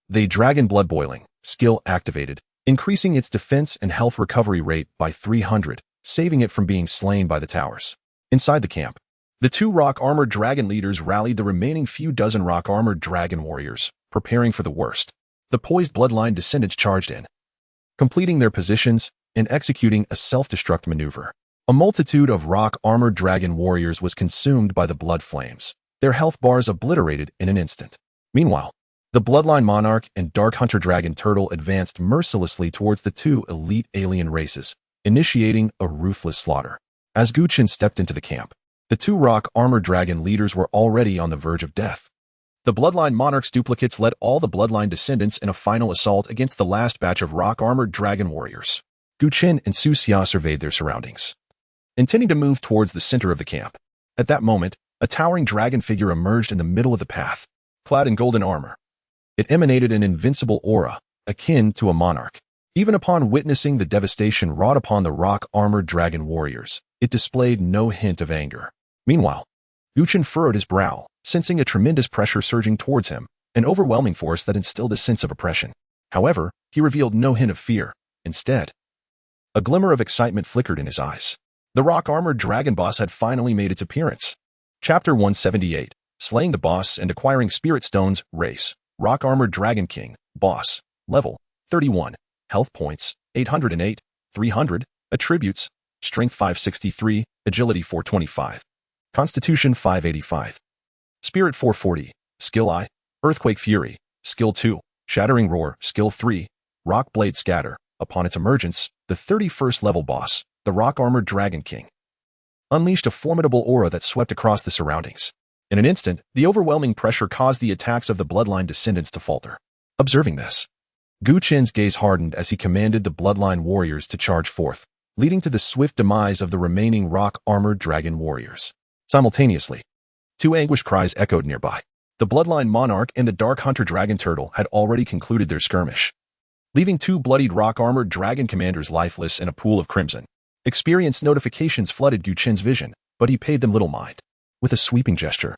the dragon blood boiling skill activated, increasing its defense and health recovery rate by 300, saving it from being slain by the towers. Inside the camp, the two rock-armored dragon leaders rallied the remaining few dozen rock-armored dragon warriors, preparing for the worst. The poised bloodline descendants charged in, completing their positions and executing a self-destruct maneuver. A multitude of rock-armored dragon warriors was consumed by the blood flames, their health bars obliterated in an instant. Meanwhile, the bloodline monarch and dark hunter dragon turtle advanced mercilessly towards the two elite alien races, initiating a ruthless slaughter. As Chen stepped into the camp, the two rock-armored dragon leaders were already on the verge of death. The bloodline monarch's duplicates led all the bloodline descendants in a final assault against the last batch of rock-armored dragon warriors. Chen and Su Xia surveyed their surroundings, intending to move towards the center of the camp. At that moment, A towering dragon figure emerged in the middle of the path, clad in golden armor. It emanated an invincible aura, akin to a monarch. Even upon witnessing the devastation wrought upon the rock-armored dragon warriors, it displayed no hint of anger. Meanwhile, Chen furrowed his brow, sensing a tremendous pressure surging towards him, an overwhelming force that instilled a sense of oppression. However, he revealed no hint of fear. Instead, a glimmer of excitement flickered in his eyes. The rock-armored dragon boss had finally made its appearance. Chapter 178, Slaying the Boss and Acquiring Spirit Stones, Race, Rock-Armored Dragon King, Boss, Level, 31, Health Points, 808, 300, Attributes, Strength 563, Agility 425, Constitution 585, Spirit 440, Skill I, Earthquake Fury, Skill 2, Shattering Roar, Skill 3, Rock Blade Scatter. Upon its emergence, the 31st level boss, the Rock-Armored Dragon King, unleashed a formidable aura that swept across the surroundings. In an instant, the overwhelming pressure caused the attacks of the bloodline descendants to falter. Observing this, Chen's gaze hardened as he commanded the bloodline warriors to charge forth, leading to the swift demise of the remaining rock-armored dragon warriors. Simultaneously, two anguished cries echoed nearby. The bloodline monarch and the dark hunter dragon turtle had already concluded their skirmish, leaving two bloodied rock-armored dragon commanders lifeless in a pool of crimson. Experience notifications flooded Chen's vision, but he paid them little mind. With a sweeping gesture,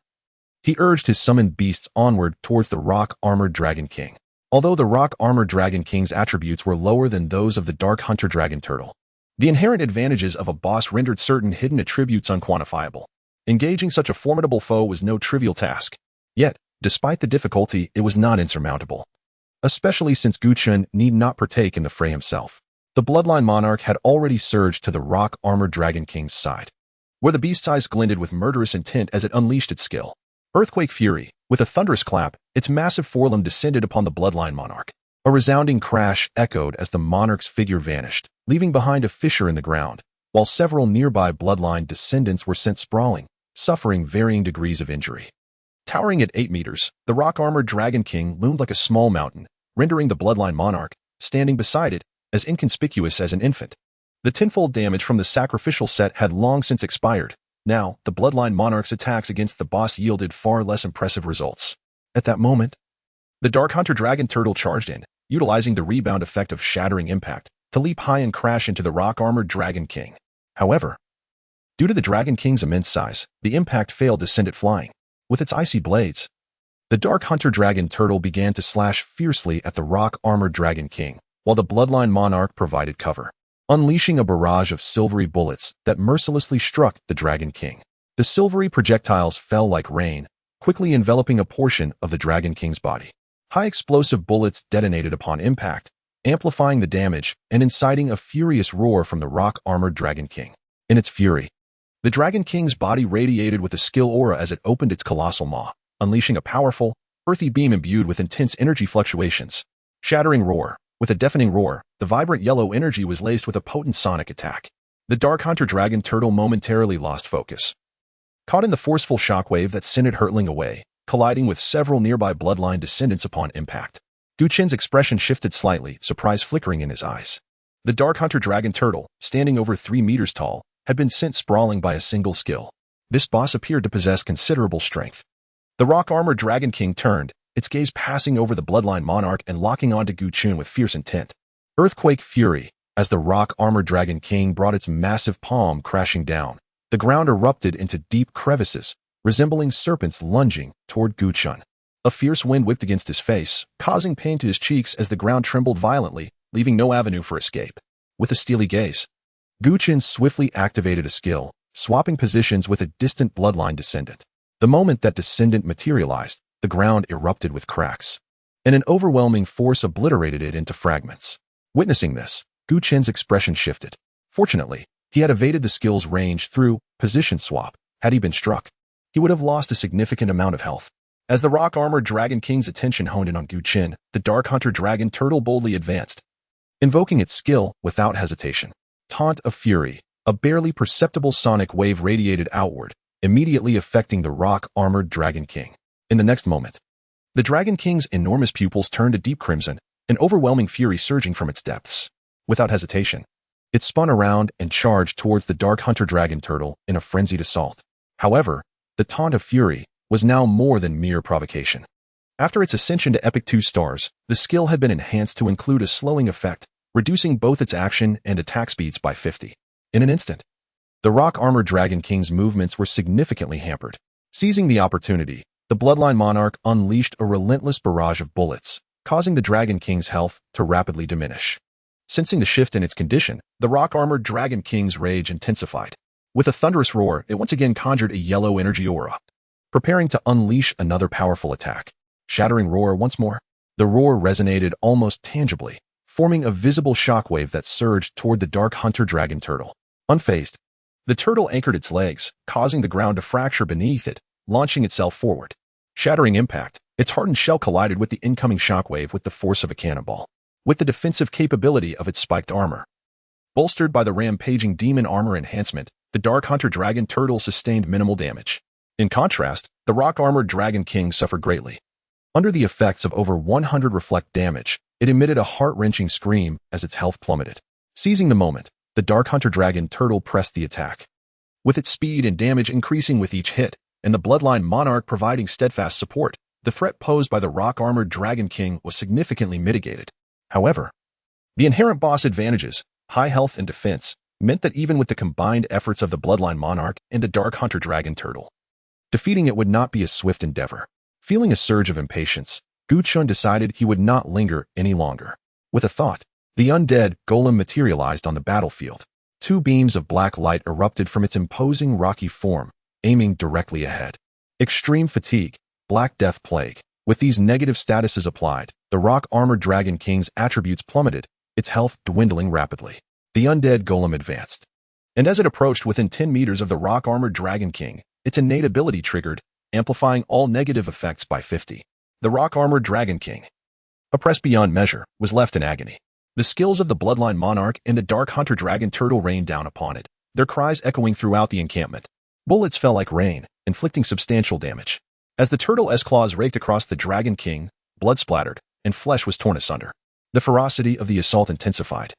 he urged his summoned beasts onward towards the rock-armored dragon king. Although the rock-armored dragon king's attributes were lower than those of the dark hunter dragon turtle, the inherent advantages of a boss rendered certain hidden attributes unquantifiable. Engaging such a formidable foe was no trivial task. Yet, despite the difficulty, it was not insurmountable, especially since Chen need not partake in the fray himself. The bloodline monarch had already surged to the rock-armored dragon king's side, where the beast's eyes glinted with murderous intent as it unleashed its skill. Earthquake Fury, with a thunderous clap, its massive forelimb descended upon the bloodline monarch. A resounding crash echoed as the monarch's figure vanished, leaving behind a fissure in the ground, while several nearby bloodline descendants were sent sprawling, suffering varying degrees of injury. Towering at 8 meters, the rock-armored dragon king loomed like a small mountain, rendering the bloodline monarch, standing beside it, as inconspicuous as an infant. The tenfold damage from the sacrificial set had long since expired. Now, the bloodline monarch's attacks against the boss yielded far less impressive results. At that moment, the dark hunter dragon turtle charged in, utilizing the rebound effect of shattering impact, to leap high and crash into the rock-armored dragon king. However, due to the dragon king's immense size, the impact failed to send it flying. With its icy blades, the dark hunter dragon turtle began to slash fiercely at the rock-armored dragon king, while the bloodline monarch provided cover, unleashing a barrage of silvery bullets that mercilessly struck the dragon king. The silvery projectiles fell like rain, quickly enveloping a portion of the dragon king's body. High explosive bullets detonated upon impact, amplifying the damage and inciting a furious roar from the rock-armored dragon king. In its fury, the dragon king's body radiated with a skill aura as it opened its colossal maw, unleashing a powerful, earthy beam imbued with intense energy fluctuations. Shattering roar. With a deafening roar, the vibrant yellow energy was laced with a potent sonic attack. The dark hunter dragon turtle momentarily lost focus, caught in the forceful shockwave that sent it hurtling away, colliding with several nearby bloodline descendants upon impact. Chen's expression shifted slightly, surprise flickering in his eyes. The dark hunter dragon turtle, standing over 3 meters tall, had been sent sprawling by a single skill. This boss appeared to possess considerable strength. The rock-armored dragon king turned, its gaze passing over the bloodline monarch and locking onto Chen with fierce intent. Earthquake Fury. As the rock-armored dragon king brought its massive palm crashing down, the ground erupted into deep crevices, resembling serpents lunging toward Chen. A fierce wind whipped against his face, causing pain to his cheeks as the ground trembled violently, leaving no avenue for escape. With a steely gaze, Chen swiftly activated a skill, swapping positions with a distant bloodline descendant. The moment that descendant materialized, the ground erupted with cracks, and an overwhelming force obliterated it into fragments. Witnessing this, Chen's expression shifted. Fortunately, he had evaded the skill's range through position swap. Had he been struck, he would have lost a significant amount of health. As the rock-armored dragon king's attention honed in on Chen, the dark hunter dragon turtle boldly advanced, invoking its skill without hesitation. Taunt of Fury. A barely perceptible sonic wave radiated outward, immediately affecting the rock-armored dragon king. In the next moment, the dragon king's enormous pupils turned a deep crimson, an overwhelming fury surging from its depths. Without hesitation, it spun around and charged towards the dark hunter dragon turtle in a frenzied assault. However, the Taunt of Fury, was now more than mere provocation. After its ascension to Epic 2 stars, the skill had been enhanced to include a slowing effect, reducing both its action and attack speeds by 50. In an instant, the rock-armored Dragon King's movements were significantly hampered. Seizing the opportunity, the Bloodline Monarch unleashed a relentless barrage of bullets, causing the Dragon King's health to rapidly diminish. Sensing the shift in its condition, the rock-armored Dragon King's rage intensified. With a thunderous roar, it once again conjured a yellow energy aura, preparing to unleash another powerful attack. Shattering roar once more. The roar resonated almost tangibly, forming a visible shockwave that surged toward the Dark Hunter Dragon Turtle. Unfazed, the turtle anchored its legs, causing the ground to fracture beneath it, launching itself forward. Shattering impact, its hardened shell collided with the incoming shockwave with the force of a cannonball. With the defensive capability of its spiked armor, bolstered by the rampaging demon armor enhancement, the Dark Hunter Dragon Turtle sustained minimal damage. In contrast, the rock-armored Dragon King suffered greatly. Under the effects of over 100 reflect damage, it emitted a heart-wrenching scream as its health plummeted. Seizing the moment, the Dark Hunter Dragon Turtle pressed the attack. With its speed and damage increasing with each hit, and the Bloodline Monarch providing steadfast support, the threat posed by the rock-armored Dragon King was significantly mitigated. However, the inherent boss advantages, high health and defense, meant that even with the combined efforts of the Bloodline Monarch and the Dark Hunter Dragon Turtle, defeating it would not be a swift endeavor. Feeling a surge of impatience, Chen decided he would not linger any longer. With a thought, the undead golem materialized on the battlefield. Two beams of black light erupted from its imposing rocky form, aiming directly ahead. Extreme fatigue, Black Death Plague. With these negative statuses applied, the rock-armored Dragon King's attributes plummeted, its health dwindling rapidly. The undead golem advanced, and as it approached within 10 meters of the rock-armored Dragon King, its innate ability triggered, amplifying all negative effects by 50. The rock-armored Dragon King, oppressed beyond measure, was left in agony. The skills of the Bloodline Monarch and the Dark Hunter Dragon Turtle rained down upon it, their cries echoing throughout the encampment. Bullets fell like rain, inflicting substantial damage. As the turtle's claws raked across the Dragon King, blood splattered, and flesh was torn asunder. The ferocity of the assault intensified.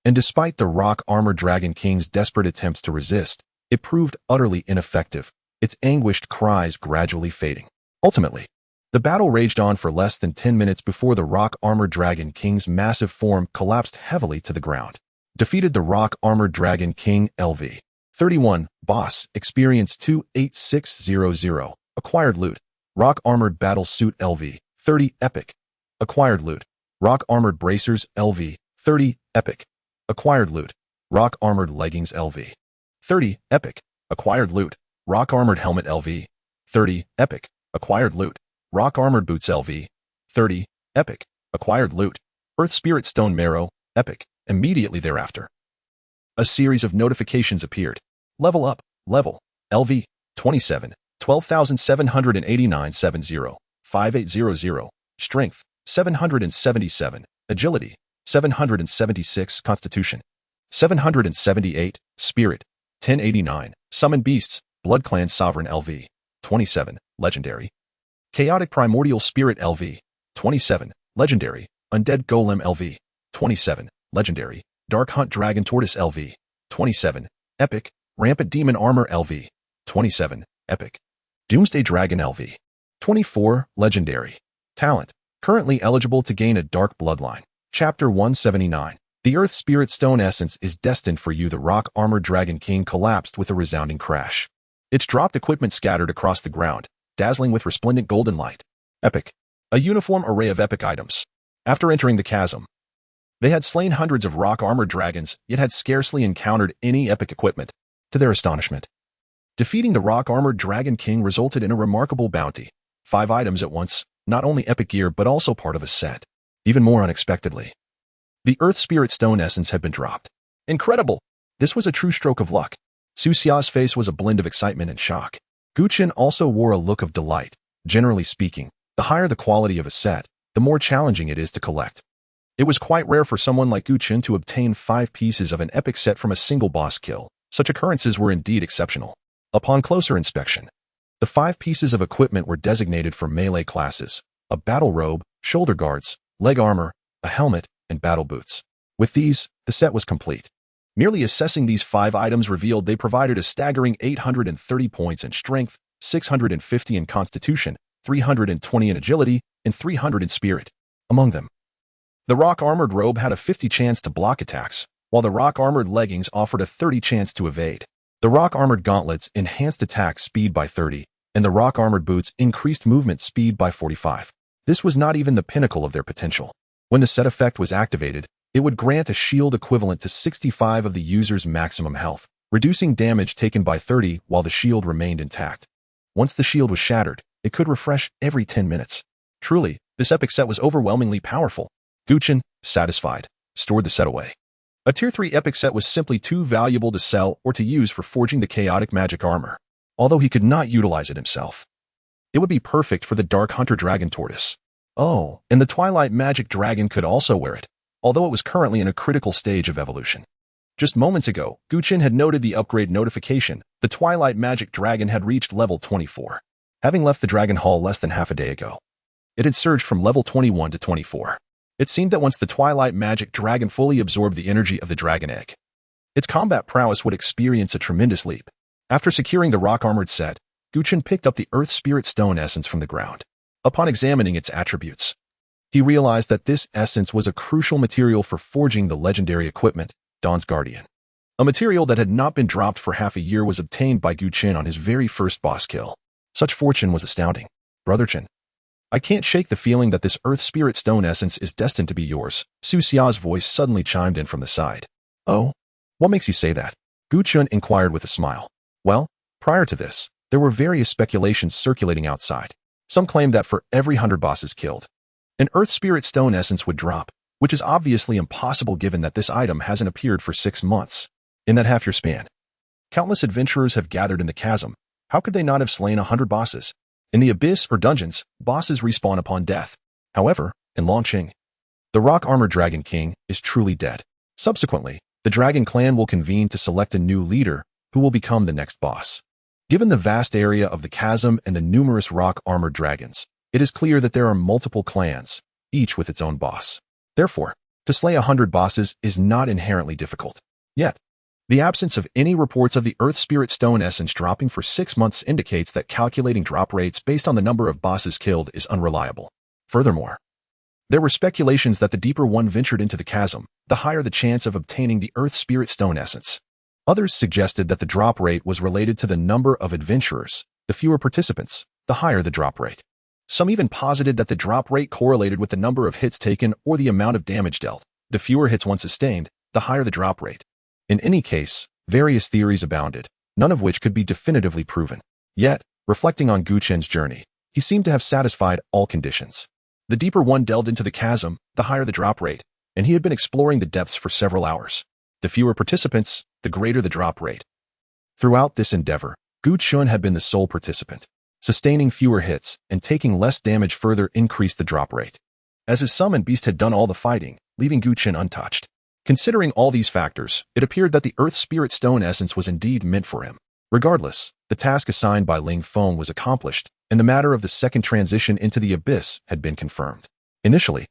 And despite the rock-armored Dragon King's desperate attempts to resist, it proved utterly ineffective, its anguished cries gradually fading. Ultimately, the battle raged on for less than 10 minutes before the rock-armored Dragon King's massive form collapsed heavily to the ground. Defeated the rock-armored Dragon King LV. 31. Boss, Experience 28600. Acquired loot. Rock-armored Battle Suit LV. 30. Epic. Acquired loot. Rock-armored Bracers LV. 30. Epic. Acquired loot. Rock-armored Leggings LV. 30. Epic. Acquired loot. Rock-armored Helmet LV. 30. Epic. Acquired loot. Rock-armored Boots LV. 30. Epic. Acquired loot. Earth Spirit Stone Marrow. Epic. Immediately thereafter, a series of notifications appeared. Level up. Level. LV. 27. 12,789 70. 5800. Strength. 777. Agility. 776. Constitution. 778. Spirit. 1089. Summon Beasts. Blood Clan Sovereign LV. 27. Legendary. Chaotic Primordial Spirit LV. 27. Legendary. Undead Golem LV. 27. Legendary. Dark Hunt Dragon Tortoise LV. 27. Epic. Rampant Demon Armor LV. 27. Epic. Doomsday Dragon LV. 24. Legendary. Talent. Currently eligible to gain a Dark Bloodline. Chapter 179. The Earth Spirit Stone Essence is destined for you. The rock-armored Dragon King collapsed with a resounding crash. Its dropped equipment scattered across the ground, dazzling with resplendent golden light. Epic. A uniform array of epic items. After entering the chasm, they had slain hundreds of rock-armored dragons, yet had scarcely encountered any epic equipment. To their astonishment, defeating the rock-armored Dragon King resulted in a remarkable bounty. 5 items at once, not only epic gear but also part of a set. Even more unexpectedly, the Earth Spirit Stone Essence had been dropped. Incredible! This was a true stroke of luck. Suxia's face was a blend of excitement and shock. Chen also wore a look of delight. Generally speaking, the higher the quality of a set, the more challenging it is to collect. It was quite rare for someone like Chen to obtain 5 pieces of an epic set from a single boss kill. Such occurrences were indeed exceptional. Upon closer inspection, the 5 pieces of equipment were designated for melee classes: a battle robe, shoulder guards, leg armor, a helmet, and battle boots. With these, the set was complete. Merely assessing these 5 items revealed they provided a staggering 830 points in strength, 650 in constitution, 320 in agility, and 300 in spirit. Among them, the rock-armored robe had a 50 chance to block attacks, while the rock-armored leggings offered a 30 chance to evade. The rock-armored gauntlets enhanced attack speed by 30, and the rock-armored boots increased movement speed by 45. This was not even the pinnacle of their potential. When the set effect was activated, it would grant a shield equivalent to 65 of the user's maximum health, reducing damage taken by 30 while the shield remained intact. Once the shield was shattered, it could refresh every 10 minutes. Truly, this epic set was overwhelmingly powerful. Chen, satisfied, stored the set away. A Tier 3 epic set was simply too valuable to sell or to use for forging the chaotic magic armor, although he could not utilize it himself. It would be perfect for the Dark Hunter Dragon Tortoise. Oh, and the Twilight Magic Dragon could also wear it, although it was currently in a critical stage of evolution. Just moments ago, Chen had noted the upgrade notification. The Twilight Magic Dragon had reached level 24, having left the Dragon Hall less than half a day ago. It had surged from level 21 to 24. It seemed that once the Twilight Magic Dragon fully absorbed the energy of the Dragon Egg, its combat prowess would experience a tremendous leap. After securing the rock-armored set, Chen picked up the Earth Spirit Stone essence from the ground. Upon examining its attributes, he realized that this essence was a crucial material for forging the legendary equipment, Dawn's Guardian. A material that had not been dropped for half a year was obtained by Chen on his very first boss kill. Such fortune was astounding. Brother Chen, I can't shake the feeling that this Earth Spirit Stone essence is destined to be yours. Su Xia's voice suddenly chimed in from the side. Oh, what makes you say that? Chen inquired with a smile. Well, prior to this, there were various speculations circulating outside. Some claimed that for every 100 bosses killed, an Earth Spirit Stone essence would drop, which is obviously impossible given that this item hasn't appeared for 6 months. In that half-year span, countless adventurers have gathered in the chasm. How could they not have slain 100 bosses? In the abyss or dungeons, bosses respawn upon death. However, in Longqing, the rock-armored Dragon King is truly dead. Subsequently, the Dragon Clan will convene to select a new leader who will become the next boss. Given the vast area of the chasm and the numerous rock-armored dragons, it is clear that there are multiple clans, each with its own boss. Therefore, to slay 100 bosses is not inherently difficult. Yet, the absence of any reports of the Earth Spirit Stone essence dropping for 6 months indicates that calculating drop rates based on the number of bosses killed is unreliable. Furthermore, there were speculations that the deeper one ventured into the chasm, the higher the chance of obtaining the Earth Spirit Stone essence. Others suggested that the drop rate was related to the number of adventurers. The fewer participants, the higher the drop rate. Some even posited that the drop rate correlated with the number of hits taken or the amount of damage dealt. The fewer hits one sustained, the higher the drop rate. In any case, various theories abounded, none of which could be definitively proven. Yet, reflecting on Chen's journey, he seemed to have satisfied all conditions. The deeper one delved into the chasm, the higher the drop rate, and he had been exploring the depths for several hours. The fewer participants, the greater the drop rate. Throughout this endeavor, Chen had been the sole participant. Sustaining fewer hits and taking less damage further increased the drop rate, as his summoned beast had done all the fighting, leaving Chen untouched. Considering all these factors, it appeared that the Earth Spirit Stone essence was indeed meant for him. Regardless, the task assigned by Ling Feng was accomplished, and the matter of the second transition into the abyss had been confirmed. Initially,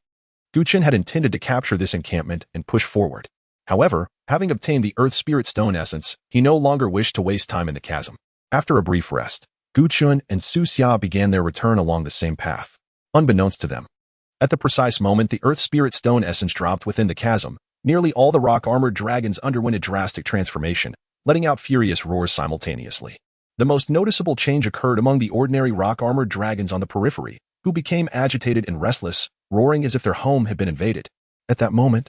Chen had intended to capture this encampment and push forward. However, having obtained the Earth Spirit Stone essence, he no longer wished to waste time in the chasm. After a brief rest, Chen and Su Xia began their return along the same path. Unbeknownst to them, at the precise moment the Earth Spirit Stone essence dropped within the chasm, nearly all the rock-armored dragons underwent a drastic transformation, letting out furious roars simultaneously. The most noticeable change occurred among the ordinary rock-armored dragons on the periphery, who became agitated and restless, roaring as if their home had been invaded. At that moment,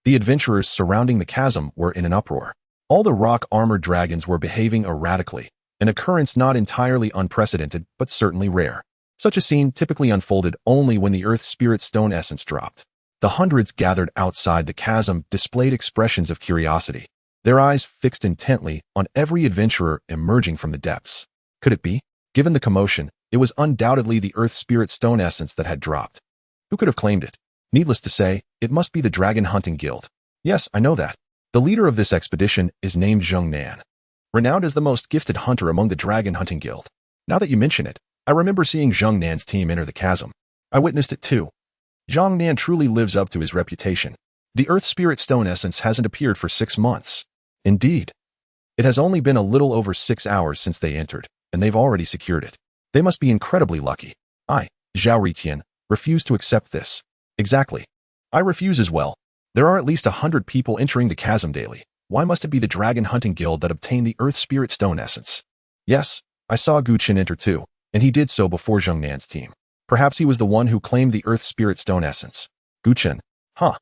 the adventurers surrounding the chasm were in an uproar. All the rock-armored dragons were behaving erratically, an occurrence not entirely unprecedented but certainly rare. Such a scene typically unfolded only when the Earth Spirit Stone essence dropped. The hundreds gathered outside the chasm displayed expressions of curiosity, their eyes fixed intently on every adventurer emerging from the depths. Could it be? Given the commotion, it was undoubtedly the Earth Spirit Stone essence that had dropped. Who could have claimed it? Needless to say, it must be the Dragon Hunting Guild. Yes, I know that. The leader of this expedition is named Zheng Nan, renowned as the most gifted hunter among the Dragon Hunting Guild. Now that you mention it, I remember seeing Zheng Nan's team enter the chasm. I witnessed it too. Zheng Nan truly lives up to his reputation. The Earth Spirit Stone essence hasn't appeared for 6 months. Indeed, it has only been a little over 6 hours since they entered. and they've already secured it. They must be incredibly lucky. I, Zhao Ritian, refuse to accept this. Exactly. I refuse as well. There are at least 100 people entering the chasm daily. Why must it be the dragon hunting guild that obtained the Earth Spirit Stone essence? Yes, I saw Gu Chen enter too, and he did so before Zheng Nan's team. Perhaps he was the one who claimed the Earth Spirit Stone essence. Gu Chen. Huh.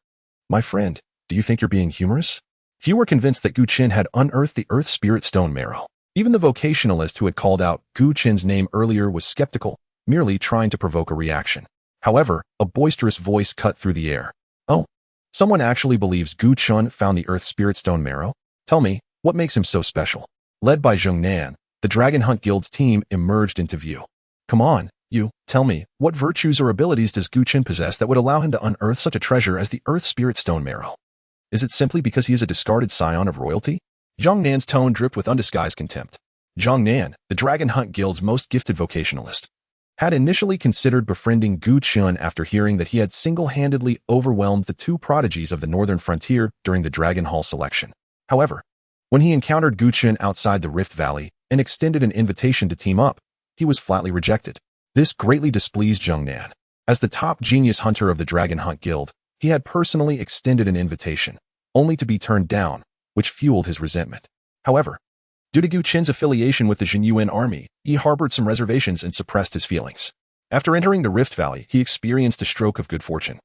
My friend, do you think you're being humorous? Few were convinced that Gu Chen had unearthed the Earth Spirit Stone marrow. Even the vocationalist who had called out Gu Chen's name earlier was skeptical, merely trying to provoke a reaction. However, a boisterous voice cut through the air. Oh, someone actually believes Gu Chen found the Earth Spirit Stone marrow? Tell me, what makes him so special? Led by Zheng Nan, the Dragon Hunt Guild's team emerged into view. Come on, you, tell me, what virtues or abilities does Gu Chen possess that would allow him to unearth such a treasure as the Earth Spirit Stone marrow? Is it simply because he is a discarded scion of royalty? Zheng Nan's tone dripped with undisguised contempt. Zheng Nan, the Dragon Hunt Guild's most gifted vocationalist, had initially considered befriending Gu Chen after hearing that he had single-handedly overwhelmed the two prodigies of the northern frontier during the Dragon Hall selection. However, when he encountered Gu Chen outside the Rift Valley and extended an invitation to team up, he was flatly rejected. This greatly displeased Zheng Nan. As the top genius hunter of the Dragon Hunt Guild, he had personally extended an invitation, only to be turned down, which fueled his resentment. However, due to Gu Chen's affiliation with the Jinyuan army, he harbored some reservations and suppressed his feelings. After entering the Rift Valley, he experienced a stroke of good fortune,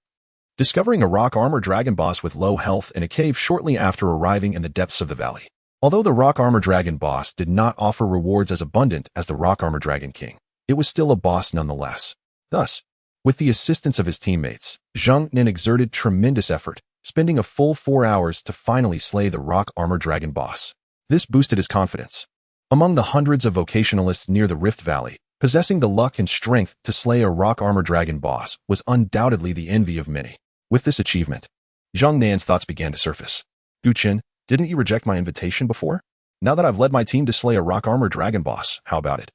discovering a rock armor dragon boss with low health in a cave shortly after arriving in the depths of the valley. Although the rock armor dragon boss did not offer rewards as abundant as the rock armor dragon king, it was still a boss nonetheless. Thus, with the assistance of his teammates, Zheng Nan exerted tremendous effort, spending a full 4 hours to finally slay the rock armor dragon boss. This boosted his confidence. Among the hundreds of vocationalists near the Rift Valley, possessing the luck and strength to slay a rock armor dragon boss was undoubtedly the envy of many. With this achievement, Zheng Nan's thoughts began to surface. Gu Chen, didn't you reject my invitation before? Now that I've led my team to slay a rock armor dragon boss, how about it?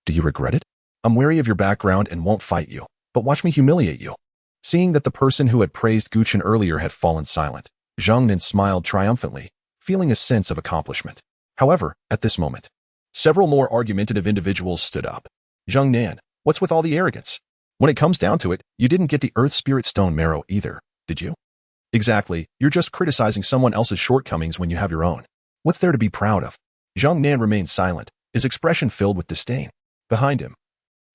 Do you regret it? I'm wary of your background and won't fight you, but watch me humiliate you. Seeing that the person who had praised Gu Chen earlier had fallen silent, Zheng Nan smiled triumphantly, feeling a sense of accomplishment. However, at this moment, several more argumentative individuals stood up. Zheng Nan, what's with all the arrogance? When it comes down to it, you didn't get the Earth Spirit Stone marrow either, did you? Exactly, you're just criticizing someone else's shortcomings when you have your own. What's there to be proud of? Zheng Nan remained silent, his expression filled with disdain. Behind him,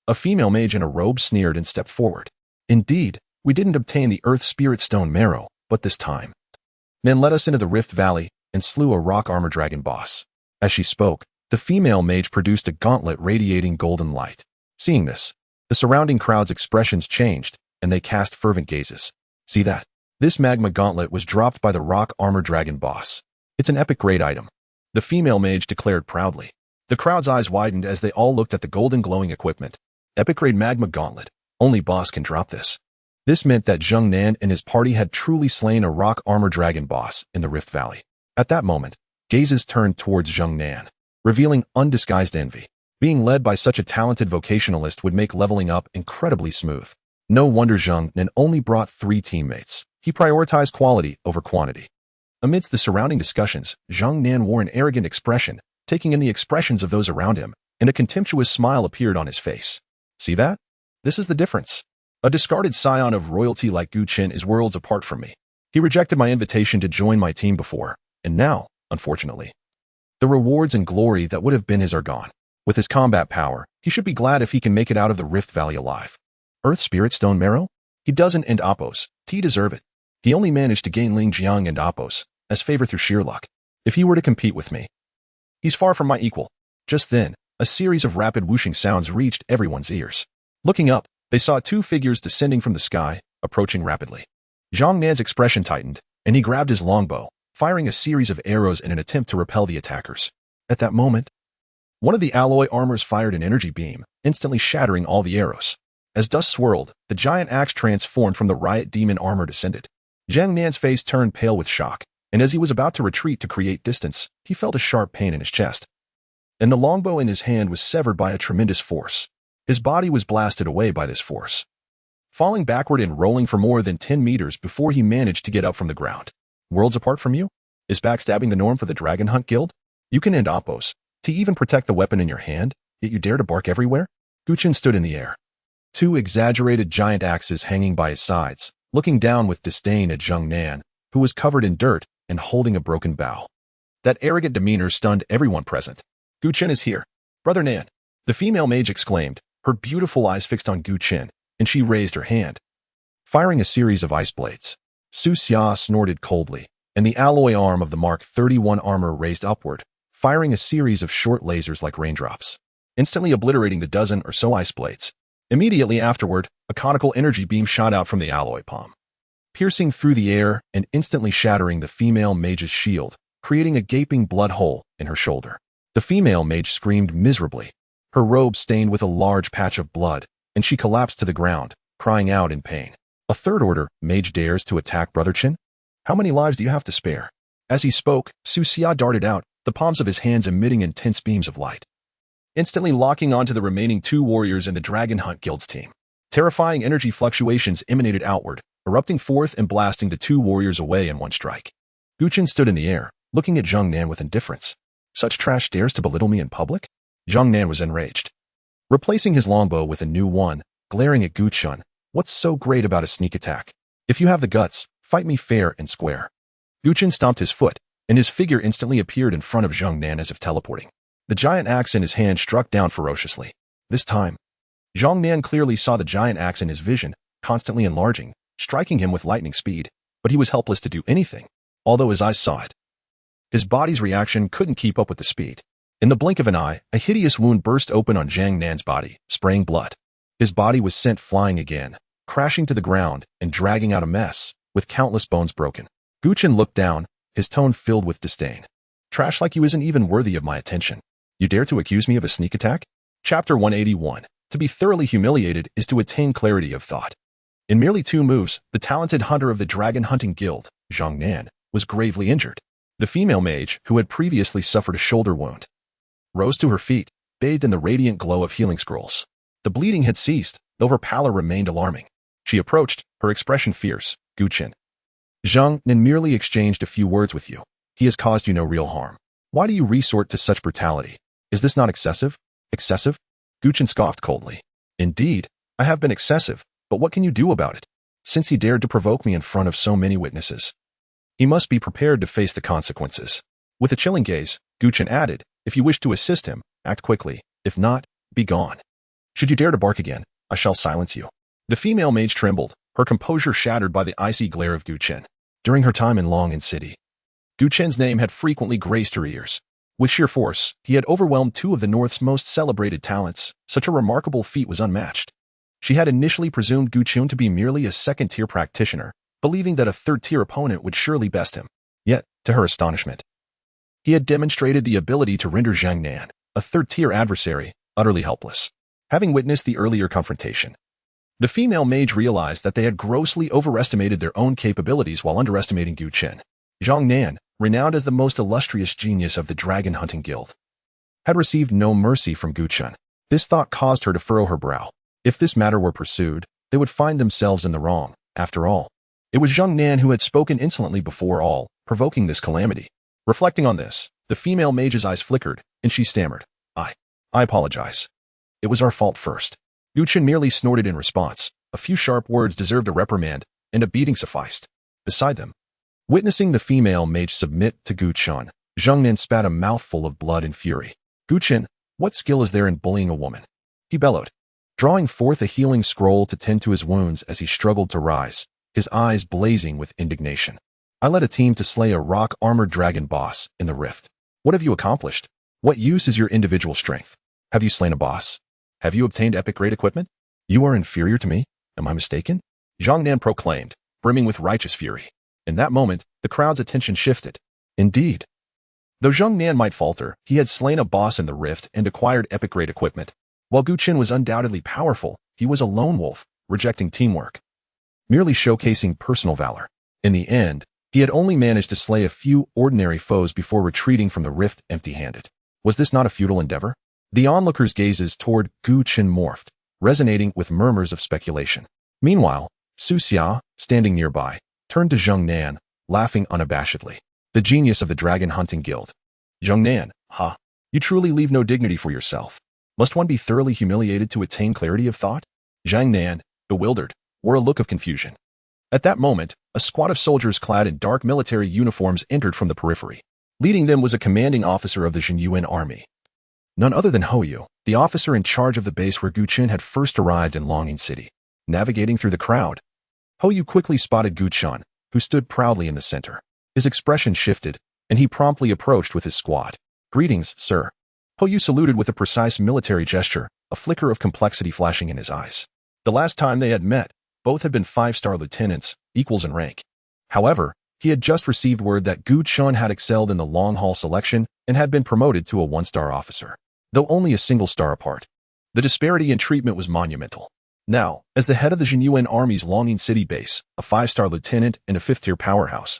a female mage in a robe sneered and stepped forward. Indeed, we didn't obtain the Earth Spirit Stone marrow, but this time, Nan led us into the Rift Valley and slew a rock armor dragon boss. As she spoke, the female mage produced a gauntlet radiating golden light. Seeing this, the surrounding crowd's expressions changed, and they cast fervent gazes. See that? This magma gauntlet was dropped by the rock armor dragon boss. It's an epic grade item, the female mage declared proudly. The crowd's eyes widened as they all looked at the golden glowing equipment. Epic grade magma gauntlet. Only boss can drop this. This meant that Zheng Nan and his party had truly slain a rock armor dragon boss in the Rift Valley. At that moment, gazes turned towards Zheng Nan, revealing undisguised envy. Being led by such a talented vocationalist would make leveling up incredibly smooth. No wonder Zheng Nan only brought 3 teammates. He prioritized quality over quantity. Amidst the surrounding discussions, Zheng Nan wore an arrogant expression, taking in the expressions of those around him, and a contemptuous smile appeared on his face. See that? This is the difference. A discarded scion of royalty like Gu Chen is worlds apart from me. He rejected my invitation to join my team before, and now, unfortunately, the rewards and glory that would have been his are gone. With his combat power, he should be glad if he can make it out of the Rift Valley alive. Earth Spirit Stone marrow? He doesn't and Appos. He deserve it. He only managed to gain Ling Jiang and Appos as favor through sheer luck. If he were to compete with me, he's far from my equal. Just then, a series of rapid whooshing sounds reached everyone's ears. Looking up, they saw 2 figures descending from the sky, approaching rapidly. Zheng Nan's expression tightened, and he grabbed his longbow, firing a series of arrows in an attempt to repel the attackers. At that moment, one of the alloy armors fired an energy beam, instantly shattering all the arrows. As dust swirled, the giant axe transformed from the riot demon armor descended. Zheng Nan's face turned pale with shock, and as he was about to retreat to create distance, he felt a sharp pain in his chest. And the longbow in his hand was severed by a tremendous force. His body was blasted away by this force, falling backward and rolling for more than 10 meters before he managed to get up from the ground. Worlds apart from you? Is backstabbing the norm for the Dragon Hunt Guild? You can end Appos. To even protect the weapon in your hand, yet you dare to bark everywhere? Gu Chen stood in the air, two exaggerated giant axes hanging by his sides, looking down with disdain at Zhang Nan, who was covered in dirt and holding a broken bow. That arrogant demeanor stunned everyone present. Gu Chen is here. Brother Nan, the female mage exclaimed, her beautiful eyes fixed on Gu Chen, and she raised her hand, firing a series of ice blades. Su Xia snorted coldly, and the alloy arm of the Mark 31 armor raised upward, firing a series of short lasers like raindrops, instantly obliterating the dozen or so ice blades. Immediately afterward, a conical energy beam shot out from the alloy palm, piercing through the air and instantly shattering the female mage's shield, creating a gaping blood hole in her shoulder. The female mage screamed miserably, her robe stained with a large patch of blood, and she collapsed to the ground, crying out in pain. A third-order mage dares to attack Brother Chen? How many lives do you have to spare? As he spoke, Su Xia darted out, the palms of his hands emitting intense beams of light, instantly locking onto the remaining two warriors in the Dragon Hunt Guild's team. Terrifying energy fluctuations emanated outward, erupting forth and blasting the two warriors away in one strike. Gu Chen stood in the air, looking at Zhang Nan with indifference. Such trash dares to belittle me in public? Zhang Nan was enraged, replacing his longbow with a new one, glaring at Gu Chen. What's so great about a sneak attack? If you have the guts, fight me fair and square. Gu Chen stomped his foot, and his figure instantly appeared in front of Zhang Nan as if teleporting. The giant axe in his hand struck down ferociously. This time, Zhang Nan clearly saw the giant axe in his vision, constantly enlarging, striking him with lightning speed, but he was helpless to do anything, although his eyes saw it. His body's reaction couldn't keep up with the speed. In the blink of an eye, a hideous wound burst open on Zhang Nan's body, spraying blood. His body was sent flying again, crashing to the ground and dragging out a mess, with countless bones broken. Gu Chen looked down, his tone filled with disdain. Trash like you isn't even worthy of my attention. You dare to accuse me of a sneak attack? Chapter 181. To be thoroughly humiliated is to attain clarity of thought. In merely 2 moves, the talented hunter of the Dragon Hunting Guild, Zhang Nan, was gravely injured. The female mage, who had previously suffered a shoulder wound, rose to her feet, bathed in the radiant glow of healing scrolls. The bleeding had ceased, though her pallor remained alarming. She approached, her expression fierce. Gu Chen, Zhang Nan merely exchanged a few words with you. He has caused you no real harm. Why do you resort to such brutality? Is this not excessive? Excessive? Gu Chen scoffed coldly. Indeed, I have been excessive, but what can you do about it? Since he dared to provoke me in front of so many witnesses, he must be prepared to face the consequences. With a chilling gaze, Gu Chen added, if you wish to assist him, act quickly. If not, be gone. Should you dare to bark again, I shall silence you. The female mage trembled, her composure shattered by the icy glare of Gu Chen. During her time in Long'an City, Gu Chen's name had frequently graced her ears. With sheer force, he had overwhelmed 2 of the North's most celebrated talents. Such a remarkable feat was unmatched. She had initially presumed Gu Chen to be merely a second-tier practitioner, believing that a third-tier opponent would surely best him. Yet, to her astonishment, he had demonstrated the ability to render Zhang Nan, a third-tier adversary, utterly helpless. Having witnessed the earlier confrontation, the female mage realized that they had grossly overestimated their own capabilities while underestimating Gu Chen. Zhang Nan, renowned as the most illustrious genius of the Dragon Hunting Guild, had received no mercy from Gu Chen. This thought caused her to furrow her brow. If this matter were pursued, they would find themselves in the wrong. After all, it was Zhang Nan who had spoken insolently before all, provoking this calamity. Reflecting on this, the female mage's eyes flickered, and she stammered, I apologize. It was our fault first. Gu Chen merely snorted in response. A few sharp words deserved a reprimand, and a beating sufficed. Beside them, witnessing the female mage submit to Gu Chen, Zhang Nan spat a mouthful of blood in fury. Gu Chen, what skill is there in bullying a woman? He bellowed, drawing forth a healing scroll to tend to his wounds as he struggled to rise, his eyes blazing with indignation. I led a team to slay a rock-armored dragon boss in the rift. What have you accomplished? What use is your individual strength? Have you slain a boss? Have you obtained epic-grade equipment? You are inferior to me? Am I mistaken? Zhang Nan proclaimed, brimming with righteous fury. In that moment, the crowd's attention shifted. Indeed, though Zhang Nan might falter, he had slain a boss in the rift and acquired epic-grade equipment. While Gu Chen was undoubtedly powerful, he was a lone wolf, rejecting teamwork, merely showcasing personal valor. In the end, he had only managed to slay a few ordinary foes before retreating from the rift empty-handed. Was this not a futile endeavor? The onlookers' gazes toward Gu Chen morphed, resonating with murmurs of speculation. Meanwhile, Su Xia, standing nearby, turned to Zhang Nan, laughing unabashedly. The genius of the Dragon Hunting Guild. Zhang Nan, ha! You truly leave no dignity for yourself. Must one be thoroughly humiliated to attain clarity of thought? Zhang Nan, bewildered, wore a look of confusion. At that moment, a squad of soldiers clad in dark military uniforms entered from the periphery. Leading them was a commanding officer of the Jinyuan army. None other than Hou, the officer in charge of the base where Gu Chen had first arrived in Longing City. Navigating through the crowd, Hou quickly spotted Gu Chen, who stood proudly in the center. His expression shifted, and he promptly approached with his squad. "Greetings, sir." Hou saluted with a precise military gesture, a flicker of complexity flashing in his eyes. The last time they had met, both had been 5-star lieutenants, equals in rank. However, he had just received word that Gu Chen had excelled in the long haul selection and had been promoted to a 1-star officer, though only a single star apart. The disparity in treatment was monumental. Now, as the head of the Jinyuan Army's Longing City base, a 5-star lieutenant and a 5th-tier powerhouse,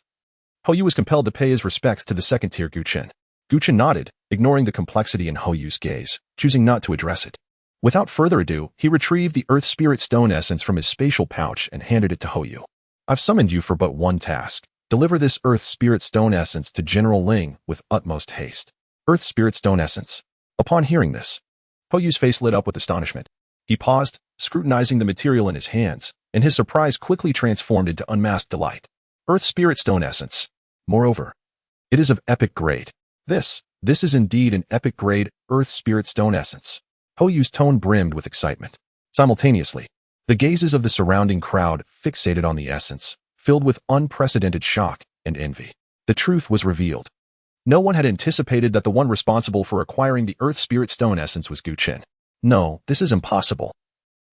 Hou was compelled to pay his respects to the 2nd-tier Gu Chen. Gu Chen nodded, ignoring the complexity in Hou's gaze, choosing not to address it. Without further ado, he retrieved the Earth Spirit Stone essence from his spatial pouch and handed it to Hou. "I've summoned you for but one task. Deliver this Earth Spirit Stone essence to General Ling with utmost haste." Earth Spirit Stone essence. Upon hearing this, Hou's face lit up with astonishment. He paused, scrutinizing the material in his hands, and his surprise quickly transformed into unmasked delight. Earth Spirit Stone essence. Moreover, it is of epic grade. This is indeed an epic grade Earth Spirit Stone essence. Hou's tone brimmed with excitement. Simultaneously, the gazes of the surrounding crowd fixated on the essence, filled with unprecedented shock and envy. The truth was revealed. No one had anticipated that the one responsible for acquiring the Earth Spirit Stone essence was Gu Chen. No, this is impossible.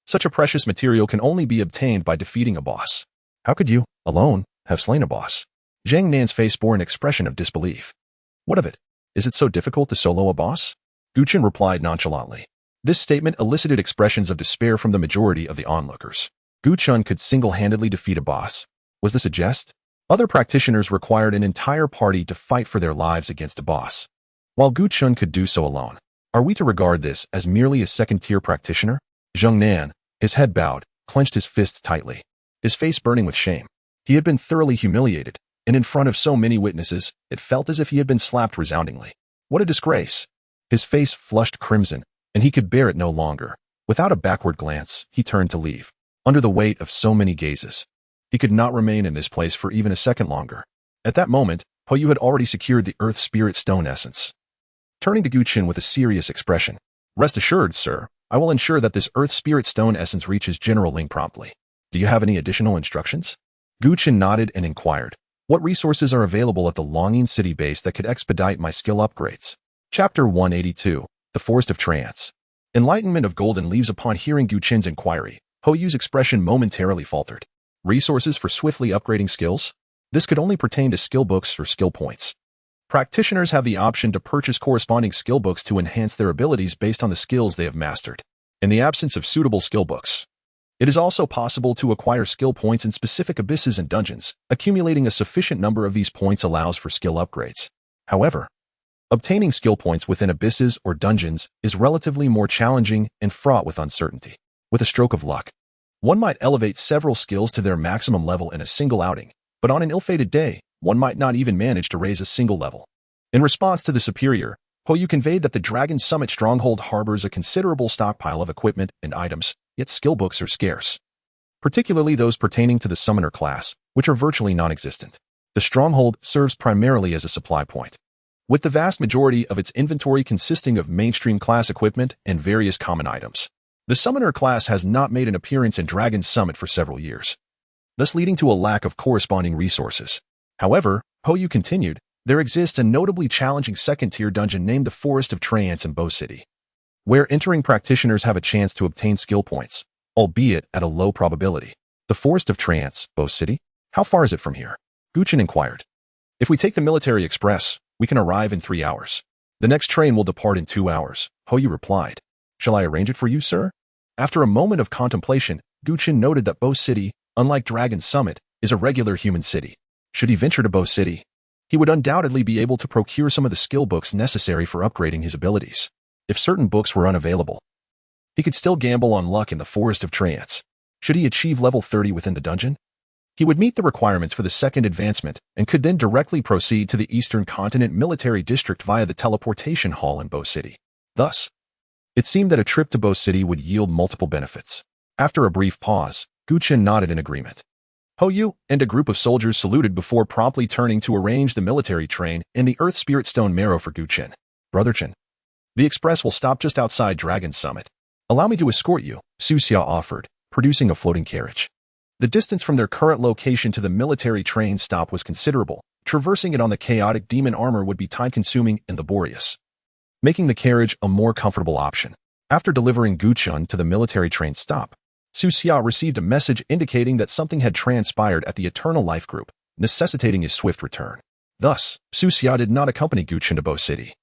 Such a precious material can only be obtained by defeating a boss. How could you, alone, have slain a boss? Zhang Nan's face bore an expression of disbelief. What of it? Is it so difficult to solo a boss? Gu Chen replied nonchalantly. This statement elicited expressions of despair from the majority of the onlookers. Gu Chen could single-handedly defeat a boss. Was this a jest? Other practitioners required an entire party to fight for their lives against a boss, while Gu Chen could do so alone. Are we to regard this as merely a 2nd-tier practitioner? Zhang Nan, his head bowed, clenched his fists tightly, his face burning with shame. He had been thoroughly humiliated, and in front of so many witnesses, it felt as if he had been slapped resoundingly. What a disgrace! His face flushed crimson, and he could bear it no longer. Without a backward glance, he turned to leave. Under the weight of so many gazes, he could not remain in this place for even a second longer. At that moment, Hou had already secured the Earth Spirit Stone essence. Turning to Gu Chen with a serious expression, "Rest assured, sir, I will ensure that this Earth Spirit Stone essence reaches General Ling promptly. Do you have any additional instructions?" Gu Chen nodded and inquired, "What resources are available at the Longing City base that could expedite my skill upgrades?" Chapter 182, The Forest of Trance. Enlightenment of golden leaves. Upon hearing Gu Chen's inquiry, Hou's expression momentarily faltered. Resources for swiftly upgrading skills? This could only pertain to skill books or skill points. Practitioners have the option to purchase corresponding skill books to enhance their abilities based on the skills they have mastered. In the absence of suitable skill books, it is also possible to acquire skill points in specific abysses and dungeons. Accumulating a sufficient number of these points allows for skill upgrades. However, obtaining skill points within abysses or dungeons is relatively more challenging and fraught with uncertainty. With a stroke of luck, one might elevate several skills to their maximum level in a single outing, but on an ill-fated day, one might not even manage to raise a single level. In response to the superior, Hou conveyed that the Dragon Summit stronghold harbors a considerable stockpile of equipment and items, yet skill books are scarce, particularly those pertaining to the summoner class, which are virtually non-existent. The stronghold serves primarily as a supply point, with the vast majority of its inventory consisting of mainstream class equipment and various common items. The summoner class has not made an appearance in Dragon Summit for several years, thus leading to a lack of corresponding resources. However, Hou continued, there exists a notably challenging 2nd-tier dungeon named the Forest of Trance in Bo City, where entering practitioners have a chance to obtain skill points, albeit at a low probability. The Forest of Trance, Bo City? How far is it from here? Gu Chen inquired. If we take the military express, we can arrive in 3 hours. The next train will depart in 2 hours, Hou replied. Shall I arrange it for you, sir? After a moment of contemplation, Gu Chen noted that Bo City, unlike Dragon Summit, is a regular human city. Should he venture to Bo City, he would undoubtedly be able to procure some of the skill books necessary for upgrading his abilities. If certain books were unavailable, he could still gamble on luck in the Forest of Trance. Should he achieve level 30 within the dungeon, he would meet the requirements for the 2nd advancement and could then directly proceed to the Eastern Continent Military District via the teleportation hall in Bo City. Thus, It seemed that a trip to Bo City would yield multiple benefits. After a brief pause, Chen nodded in agreement. Yu and a group of soldiers saluted before promptly turning to arrange the military train in the Earth Spirit Stone Marrow for Chen. Brother Chen, the express will stop just outside Dragon Summit. Allow me to escort you, Xia offered, producing a floating carriage. The distance from their current location to the military train stop was considerable. Traversing it on the chaotic demon armor would be time-consuming and laborious, making the carriage a more comfortable option. After delivering Chen to the military train stop, Xia received a message indicating that something had transpired at the Eternal Life Group, necessitating his swift return. Thus, Xia did not accompany Chen to Bo City,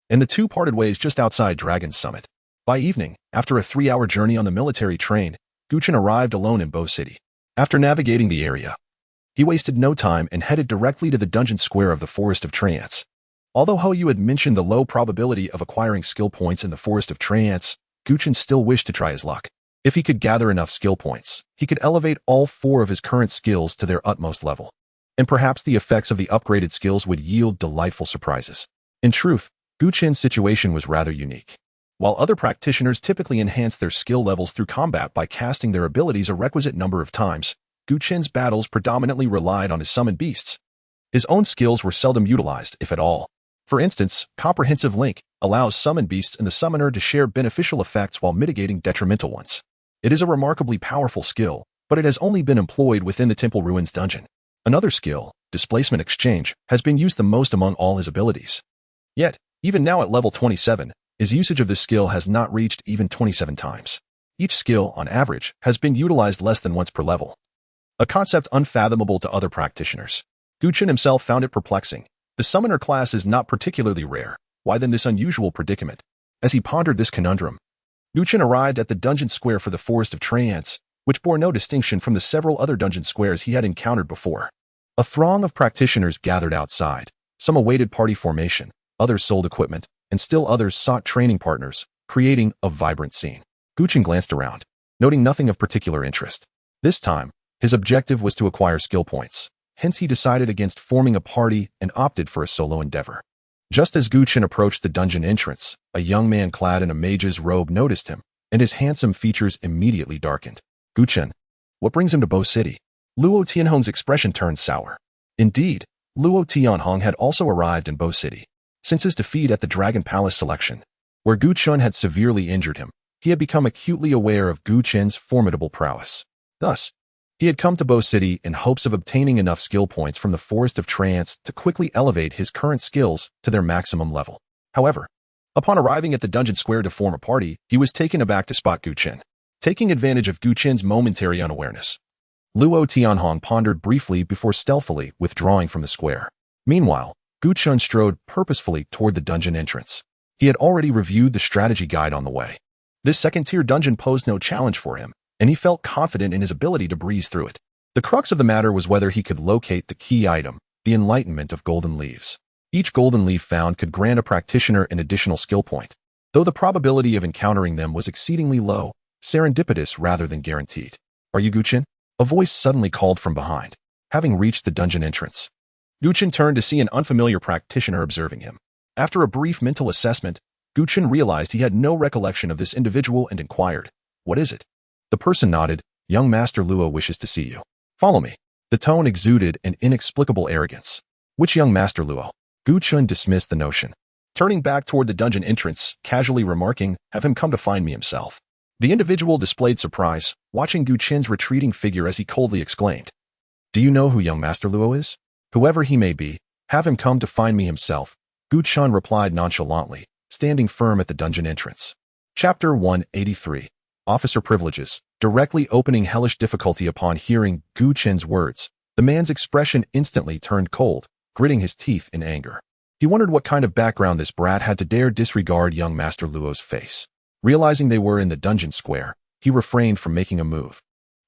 and the two parted ways just outside Dragon Summit. By evening, after a 3-hour journey on the military train, Chen arrived alone in Bo City. After navigating the area, he wasted no time and headed directly to the dungeon square of the Forest of Trance. Although Yu had mentioned the low probability of acquiring skill points in the Forest of Trance, Chen still wished to try his luck. If he could gather enough skill points, he could elevate all 4 of his current skills to their utmost level. And perhaps the effects of the upgraded skills would yield delightful surprises. In truth, Chen's situation was rather unique. While other practitioners typically enhance their skill levels through combat by casting their abilities a requisite number of times, Chen's battles predominantly relied on his summoned beasts. His own skills were seldom utilized, if at all. For instance, Comprehensive Link allows summoned beasts and the summoner to share beneficial effects while mitigating detrimental ones. It is a remarkably powerful skill, but it has only been employed within the Temple Ruins dungeon. Another skill, Displacement Exchange, has been used the most among all his abilities. Yet, even now at level 27, his usage of this skill has not reached even 27 times. Each skill, on average, has been utilized less than once per level. A concept unfathomable to other practitioners. Chen himself found it perplexing. The summoner class is not particularly rare. Why then this unusual predicament? As he pondered this conundrum, Chen arrived at the dungeon square for the Forest of Trance, which bore no distinction from the several other dungeon squares he had encountered before. A throng of practitioners gathered outside. Some awaited party formation, others sold equipment, and still others sought training partners, creating a vibrant scene. Chen glanced around, noting nothing of particular interest. This time, his objective was to acquire skill points. Hence he decided against forming a party and opted for a solo endeavor. Just as Chen approached the dungeon entrance, a young man clad in a mage's robe noticed him, and his handsome features immediately darkened. Chen, what brings him to Bo City? Luo Tianhong's expression turned sour. Indeed, Luo Tianhong had also arrived in Bo City. Since his defeat at the Dragon Palace selection, where Chen had severely injured him, he had become acutely aware of Chen's formidable prowess. Thus, he had come to Bo City in hopes of obtaining enough skill points from the Forest of Trance to quickly elevate his current skills to their maximum level. However, upon arriving at the dungeon square to form a party, he was taken aback to spot Chen. Taking advantage of Chen's momentary unawareness, Luo Tianhong pondered briefly before stealthily withdrawing from the square. Meanwhile, Chen strode purposefully toward the dungeon entrance. He had already reviewed the strategy guide on the way. This second-tier dungeon posed no challenge for him, and he felt confident in his ability to breeze through it. The crux of the matter was whether he could locate the key item, the Enlightenment of Golden Leaves. Each golden leaf found could grant a practitioner an additional skill point. Though the probability of encountering them was exceedingly low, serendipitous rather than guaranteed. Are you Chen? A voice suddenly called from behind. Having reached the dungeon entrance, Chen turned to see an unfamiliar practitioner observing him. After a brief mental assessment, Chen realized he had no recollection of this individual and inquired, "What is it?" The person nodded. "Young Master Luo wishes to see you. Follow me." The tone exuded an inexplicable arrogance. Which young Master Luo? Chen dismissed the notion, turning back toward the dungeon entrance, casually remarking, "Have him come to find me himself." The individual displayed surprise, watching Chen's retreating figure as he coldly exclaimed, "Do you know who young Master Luo is? Whoever he may be, have him come to find me himself," Chen replied nonchalantly, standing firm at the dungeon entrance. Chapter 183. Officer Privileges. Directly opening hellish difficulty upon hearing Chen's words, the man's expression instantly turned cold, gritting his teeth in anger. He wondered what kind of background this brat had to dare disregard young Master Luo's face. Realizing they were in the dungeon square, he refrained from making a move,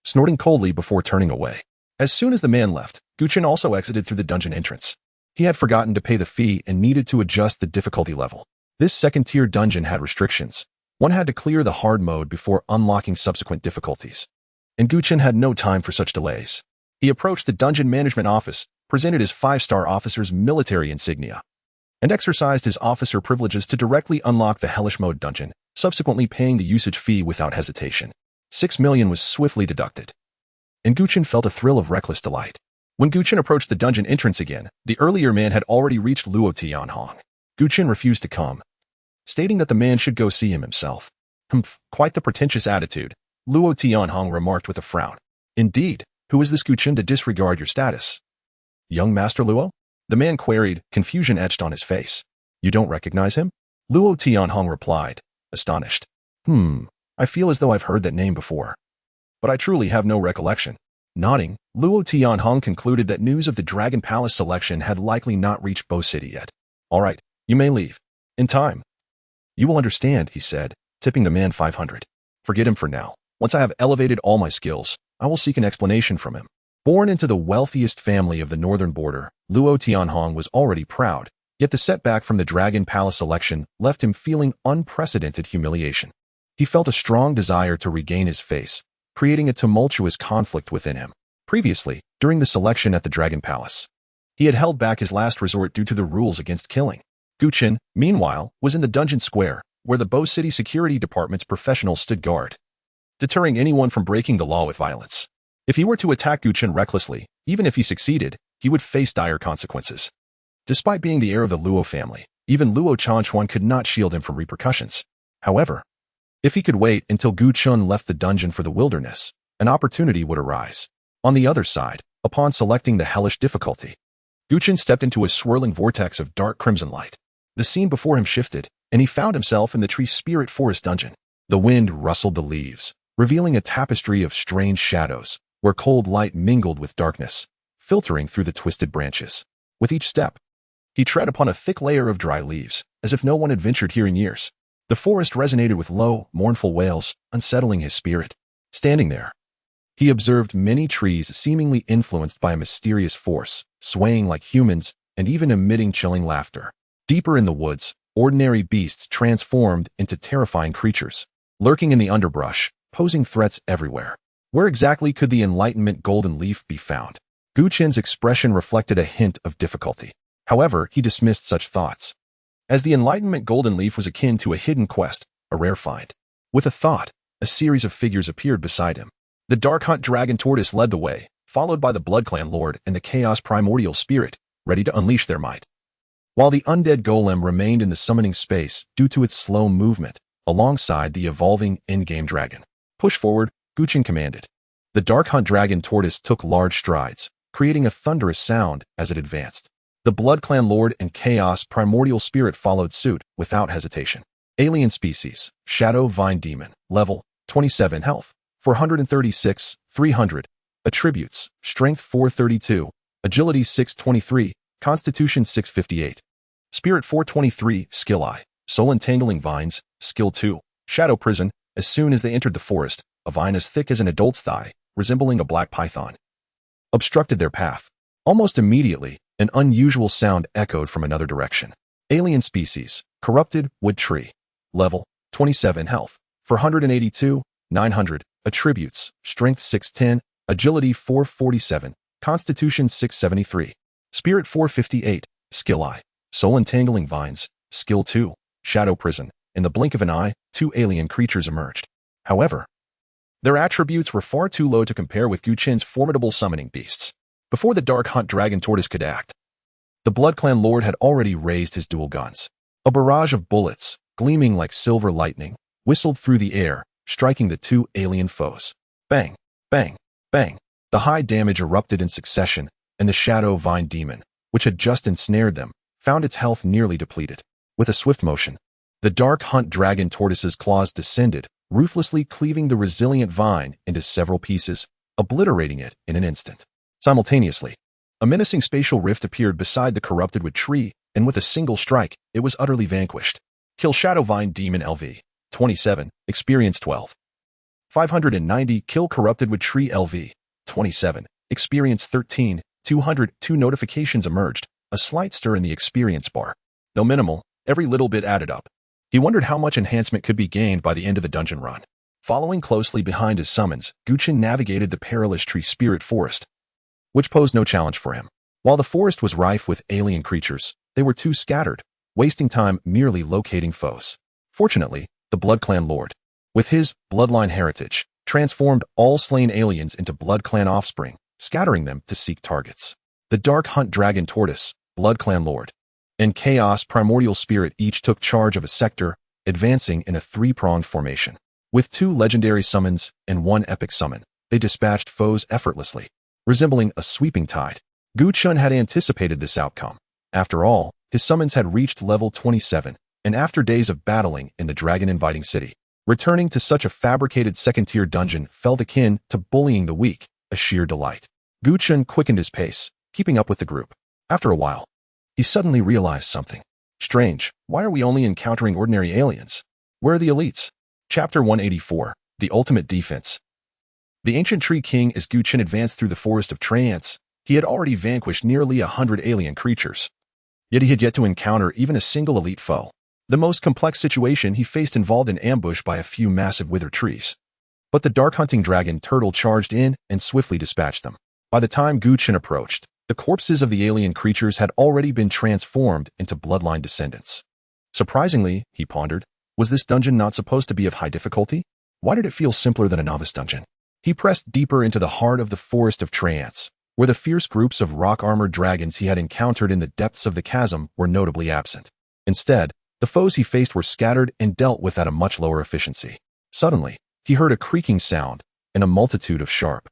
snorting coldly before turning away. As soon as the man left, Chen also exited through the dungeon entrance. He had forgotten to pay the fee and needed to adjust the difficulty level. This second-tier dungeon had restrictions. One had to clear the hard mode before unlocking subsequent difficulties. And Chen had no time for such delays. He approached the dungeon management office, presented his 5-star officer's military insignia, and exercised his officer privileges to directly unlock the hellish mode dungeon, subsequently paying the usage fee without hesitation. 6 million was swiftly deducted, and Chen felt a thrill of reckless delight. When Chen approached the dungeon entrance again, the earlier man had already reached Luo Tianhong. Chen refused to come, stating that the man should go see him himself. Humph, quite the pretentious attitude, Luo Tianhong remarked with a frown. Indeed, who is this Chen to disregard your status? Young Master Luo? The man queried, confusion etched on his face. You don't recognize him? Luo Tianhong replied, astonished. I feel as though I've heard that name before, but I truly have no recollection. Nodding, Luo Tianhong concluded that news of the Dragon Palace selection had likely not reached Bo City yet. All right, you may leave. In time. You will understand, he said, tipping the man 500. Forget him for now. Once I have elevated all my skills, I will seek an explanation from him. Born into the wealthiest family of the northern border, Luo Tianhong was already proud, yet the setback from the Dragon Palace selection left him feeling unprecedented humiliation. He felt a strong desire to regain his face, creating a tumultuous conflict within him. Previously, during the selection at the Dragon Palace, he had held back his last resort due to the rules against killing. Chen, meanwhile, was in the dungeon square, where the Bo City Security Department's professionals stood guard, deterring anyone from breaking the law with violence. If he were to attack Chen recklessly, even if he succeeded, he would face dire consequences. Despite being the heir of the Luo family, even Luo Chanchuan could not shield him from repercussions. However, if he could wait until Chen left the dungeon for the wilderness, an opportunity would arise. On the other side, upon selecting the hellish difficulty, Chen stepped into a swirling vortex of dark crimson light. The scene before him shifted, and he found himself in the tree spirit forest dungeon. The wind rustled the leaves, revealing a tapestry of strange shadows, where cold light mingled with darkness, filtering through the twisted branches. With each step, he tread upon a thick layer of dry leaves, as if no one had ventured here in years. The forest resonated with low, mournful wails, unsettling his spirit. Standing there, he observed many trees seemingly influenced by a mysterious force, swaying like humans and even emitting chilling laughter. Deeper in the woods, ordinary beasts transformed into terrifying creatures, lurking in the underbrush, posing threats everywhere. Where exactly could the Enlightenment Golden Leaf be found? Chen's expression reflected a hint of difficulty. However, he dismissed such thoughts, as the Enlightenment Golden Leaf was akin to a hidden quest, a rare find. With a thought, a series of figures appeared beside him. The Dark Hunt Dragon Tortoise led the way, followed by the Blood Clan Lord and the Chaos Primordial Spirit, ready to unleash their might. While the Undead Golem remained in the summoning space due to its slow movement, alongside the evolving in-game dragon. Push forward, Chen commanded. The Dark Hunt Dragon Tortoise took large strides, creating a thunderous sound as it advanced. The Blood Clan Lord and Chaos Primordial Spirit followed suit without hesitation. Alien Species, Shadow Vine Demon, Level, 27 Health, 436, 300. Attributes, Strength 432, Agility 623, Constitution 658. Spirit 423, Skill I, Soul Entangling Vines, Skill 2, Shadow Prison. As soon as they entered the forest, a vine as thick as an adult's thigh, resembling a black python, obstructed their path. Almost immediately, an unusual sound echoed from another direction. Alien Species, Corrupted Wood Tree, Level, 27 Health, 482, 900. Attributes, Strength 610, Agility 447, Constitution 673. Spirit 458, Skill I, Soul Entangling Vines, Skill 2, Shadow Prison. In the blink of an eye, two alien creatures emerged. However, their attributes were far too low to compare with Chen's formidable summoning beasts. Before the Dark Hunt Dragon Tortoise could act, the Blood Clan Lord had already raised his dual guns. A barrage of bullets, gleaming like silver lightning, whistled through the air, striking the two alien foes. Bang, bang, bang. The high damage erupted in succession, and the Shadow Vine Demon, which had just ensnared them, found its health nearly depleted. With a swift motion, the Dark Hunt Dragon Tortoise's claws descended, ruthlessly cleaving the resilient vine into several pieces, obliterating it in an instant. Simultaneously, a menacing spatial rift appeared beside the corrupted wood tree, and with a single strike, it was utterly vanquished. Kill Shadow Vine Demon LV. 27, Experience 12. 590, Kill Corrupted Wood Tree LV. 27, Experience 13, 202 notifications emerged, a slight stir in the experience bar. Though minimal, every little bit added up. He wondered how much enhancement could be gained by the end of the dungeon run. Following closely behind his summons, Chen navigated the perilous tree spirit forest, which posed no challenge for him. While the forest was rife with alien creatures, they were too scattered, wasting time merely locating foes. Fortunately, the Blood Clan Lord. With his bloodline heritage, transformed all slain aliens into Blood Clan offspring, scattering them to seek targets. The Dark Hunt Dragon Tortoise, Blood Clan Lord, and Chaos Primordial Spirit each took charge of a sector, advancing in a three-pronged formation. With 2 legendary summons and 1 epic summon, they dispatched foes effortlessly, resembling a sweeping tide. Chen had anticipated this outcome. After all, his summons had reached level 27, and after days of battling in the dragon-inviting city, returning to such a fabricated second-tier dungeon felt akin to bullying the weak, a sheer delight. Chen quickened his pace, keeping up with the group. After a while, he suddenly realized something. Strange, why are we only encountering ordinary aliens? Where are the elites? Chapter 184, The Ultimate Defense. The Ancient Tree King. As Chen advanced through the forest of trance, he had already vanquished nearly 100 alien creatures. Yet he had yet to encounter even a single elite foe. The most complex situation he faced involved an ambush by a few massive withered trees. But the dark hunting dragon turtle charged in and swiftly dispatched them. By the time Chen approached, the corpses of the alien creatures had already been transformed into bloodline descendants. Surprisingly, he pondered, was this dungeon not supposed to be of high difficulty? Why did it feel simpler than a novice dungeon? He pressed deeper into the heart of the forest of trance, where the fierce groups of rock-armored dragons he had encountered in the depths of the chasm were notably absent. Instead, the foes he faced were scattered and dealt with at a much lower efficiency. Suddenly, he heard a creaking sound, and a multitude of sharp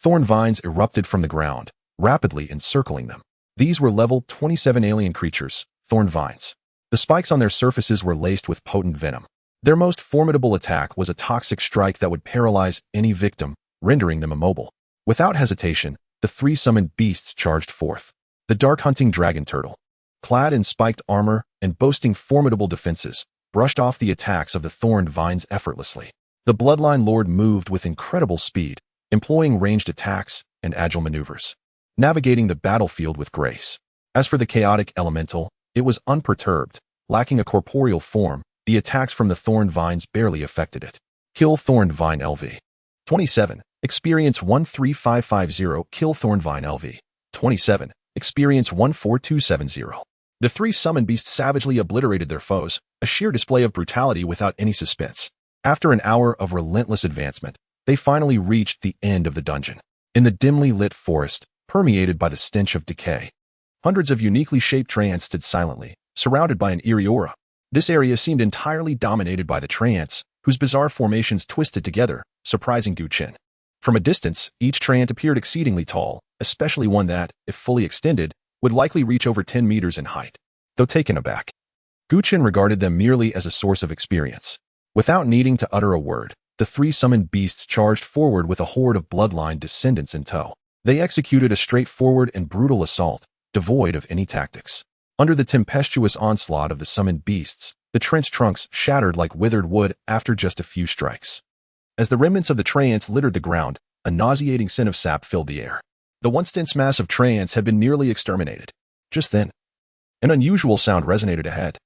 thorn vines erupted from the ground, rapidly encircling them. These were level 27 alien creatures, thorn vines. The spikes on their surfaces were laced with potent venom. Their most formidable attack was a toxic strike that would paralyze any victim, rendering them immobile. Without hesitation, the 3 summoned beasts charged forth. The dark hunting dragon turtle, clad in spiked armor and boasting formidable defenses, brushed off the attacks of the thorned vines effortlessly. The Bloodline Lord moved with incredible speed, employing ranged attacks and agile maneuvers, navigating the battlefield with grace. As for the chaotic elemental, it was unperturbed, lacking a corporeal form. The attacks from the thorned vines barely affected it. Kill Thorned Vine LV. 27. Experience 13550. Kill Thorned Vine LV. 27. Experience 14270. The 3 summoned beasts savagely obliterated their foes, a sheer display of brutality without any suspense. After an hour of relentless advancement, they finally reached the end of the dungeon. In the dimly lit forest, permeated by the stench of decay, hundreds of uniquely shaped trance stood silently, surrounded by an eerie aura. This area seemed entirely dominated by the trance, whose bizarre formations twisted together, surprising Chen. From a distance, each trance appeared exceedingly tall, especially one that, if fully extended, would likely reach over 10 meters in height. Though taken aback, Chen regarded them merely as a source of experience. Without needing to utter a word, the 3 summoned beasts charged forward with a horde of bloodline descendants in tow. They executed a straightforward and brutal assault, devoid of any tactics. Under the tempestuous onslaught of the summoned beasts, the trench trunks shattered like withered wood after just a few strikes. As the remnants of the trance littered the ground, a nauseating scent of sap filled the air. The once dense mass of trance had been nearly exterminated. Just then, an unusual sound resonated ahead.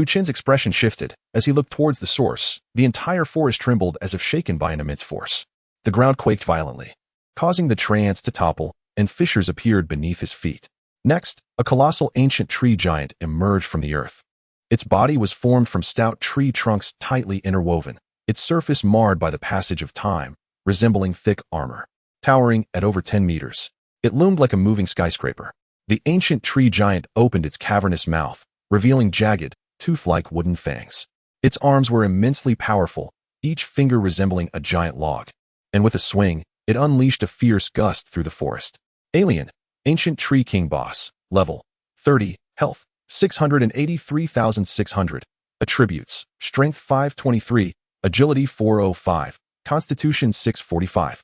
Chen's expression shifted. As he looked towards the source, the entire forest trembled as if shaken by an immense force. The ground quaked violently, causing the trance to topple, and fissures appeared beneath his feet. Next, a colossal ancient tree giant emerged from the earth. Its body was formed from stout tree trunks tightly interwoven, its surface marred by the passage of time, resembling thick armor. Towering at over 10 meters, it loomed like a moving skyscraper. The ancient tree giant opened its cavernous mouth, revealing jagged, tooth-like wooden fangs. Its arms were immensely powerful, each finger resembling a giant log. And with a swing, it unleashed a fierce gust through the forest. Alien, Ancient Tree King Boss, Level 30, Health 683,600, Attributes, Strength 523, Agility 405, Constitution 645.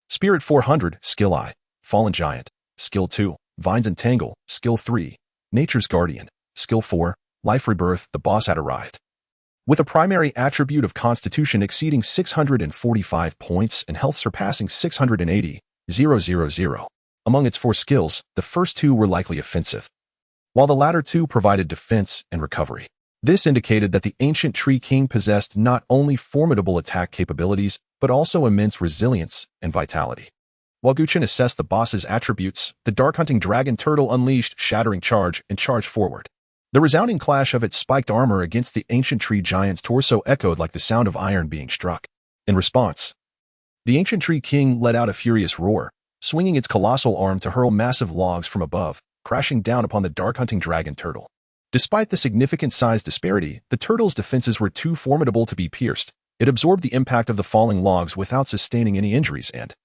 Spirit 400, Skill I, Fallen Giant, Skill 2, Vines Entangle, Skill 3, Nature's Guardian, Skill 4, Life Rebirth. The boss had arrived. With a primary attribute of Constitution exceeding 645 points and Health surpassing 680,000. Among its 4 skills, the first 2 were likely offensive, while the latter 2 provided defense and recovery. This indicated that the Ancient Tree King possessed not only formidable attack capabilities, but also immense resilience and vitality. While Chen assessed the boss's attributes, the dark hunting dragon turtle unleashed shattering charge and charged forward. The resounding clash of its spiked armor against the ancient tree giant's torso echoed like the sound of iron being struck. In response, the ancient tree king let out a furious roar, swinging its colossal arm to hurl massive logs from above, crashing down upon the dark-hunting dragon turtle. Despite the significant size disparity, the turtle's defenses were too formidable to be pierced. It absorbed the impact of the falling logs without sustaining any injuries and,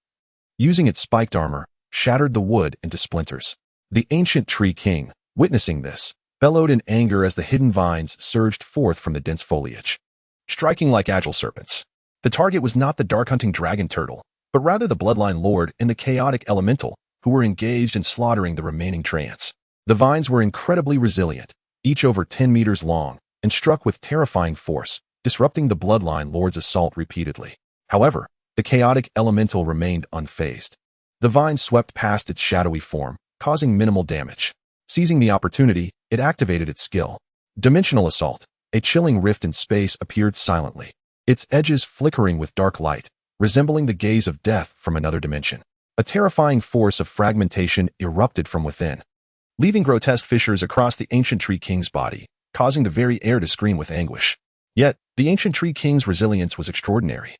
using its spiked armor, shattered the wood into splinters. The ancient tree king, witnessing this, bellowed in anger as the hidden vines surged forth from the dense foliage, striking like agile serpents. The target was not the dark-hunting dragon turtle, but rather the bloodline lord and the chaotic elemental, who were engaged in slaughtering the remaining treants. The vines were incredibly resilient, each over 10 meters long, and struck with terrifying force, disrupting the bloodline lord's assault repeatedly. However, the chaotic elemental remained unfazed. The vines swept past its shadowy form, causing minimal damage. Seizing the opportunity, it activated its skill. Dimensional Assault. A chilling rift in space appeared silently, its edges flickering with dark light, resembling the gaze of death from another dimension. A terrifying force of fragmentation erupted from within, leaving grotesque fissures across the ancient tree king's body, causing the very air to scream with anguish. Yet, the ancient tree king's resilience was extraordinary.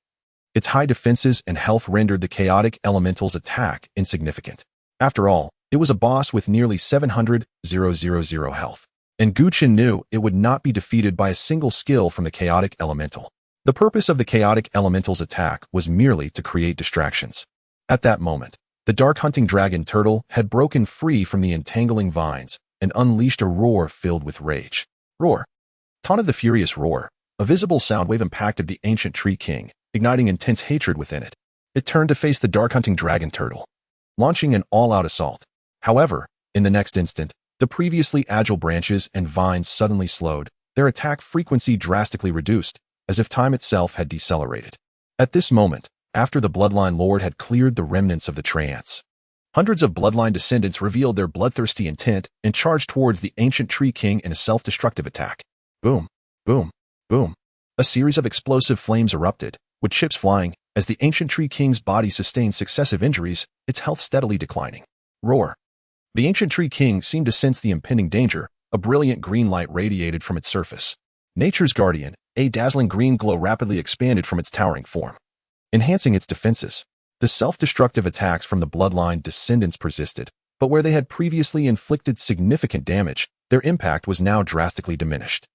Its high defenses and health rendered the chaotic elemental's attack insignificant. After all, it was a boss with nearly 700,000 health, and Chen knew it would not be defeated by a single skill from the chaotic elemental. The purpose of the chaotic elemental's attack was merely to create distractions. At that moment, the dark-hunting dragon turtle had broken free from the entangling vines and unleashed a roar filled with rage. Roar. Taunted the furious roar. A visible sound wave impacted the ancient tree king, igniting intense hatred within it. It turned to face the dark-hunting dragon turtle, launching an all-out assault. However, in the next instant, the previously agile branches and vines suddenly slowed, their attack frequency drastically reduced, as if time itself had decelerated. At this moment, after the bloodline lord had cleared the remnants of the treants, hundreds of bloodline descendants revealed their bloodthirsty intent and charged towards the ancient tree king in a self-destructive attack. Boom, boom, boom. A series of explosive flames erupted, with chips flying, as the ancient tree king's body sustained successive injuries, its health steadily declining. Roar. The ancient tree king seemed to sense the impending danger. A brilliant green light radiated from its surface. Nature's guardian, a dazzling green glow rapidly expanded from its towering form, enhancing its defenses. The self-destructive attacks from the bloodline descendants persisted, but where they had previously inflicted significant damage, their impact was now drastically diminished.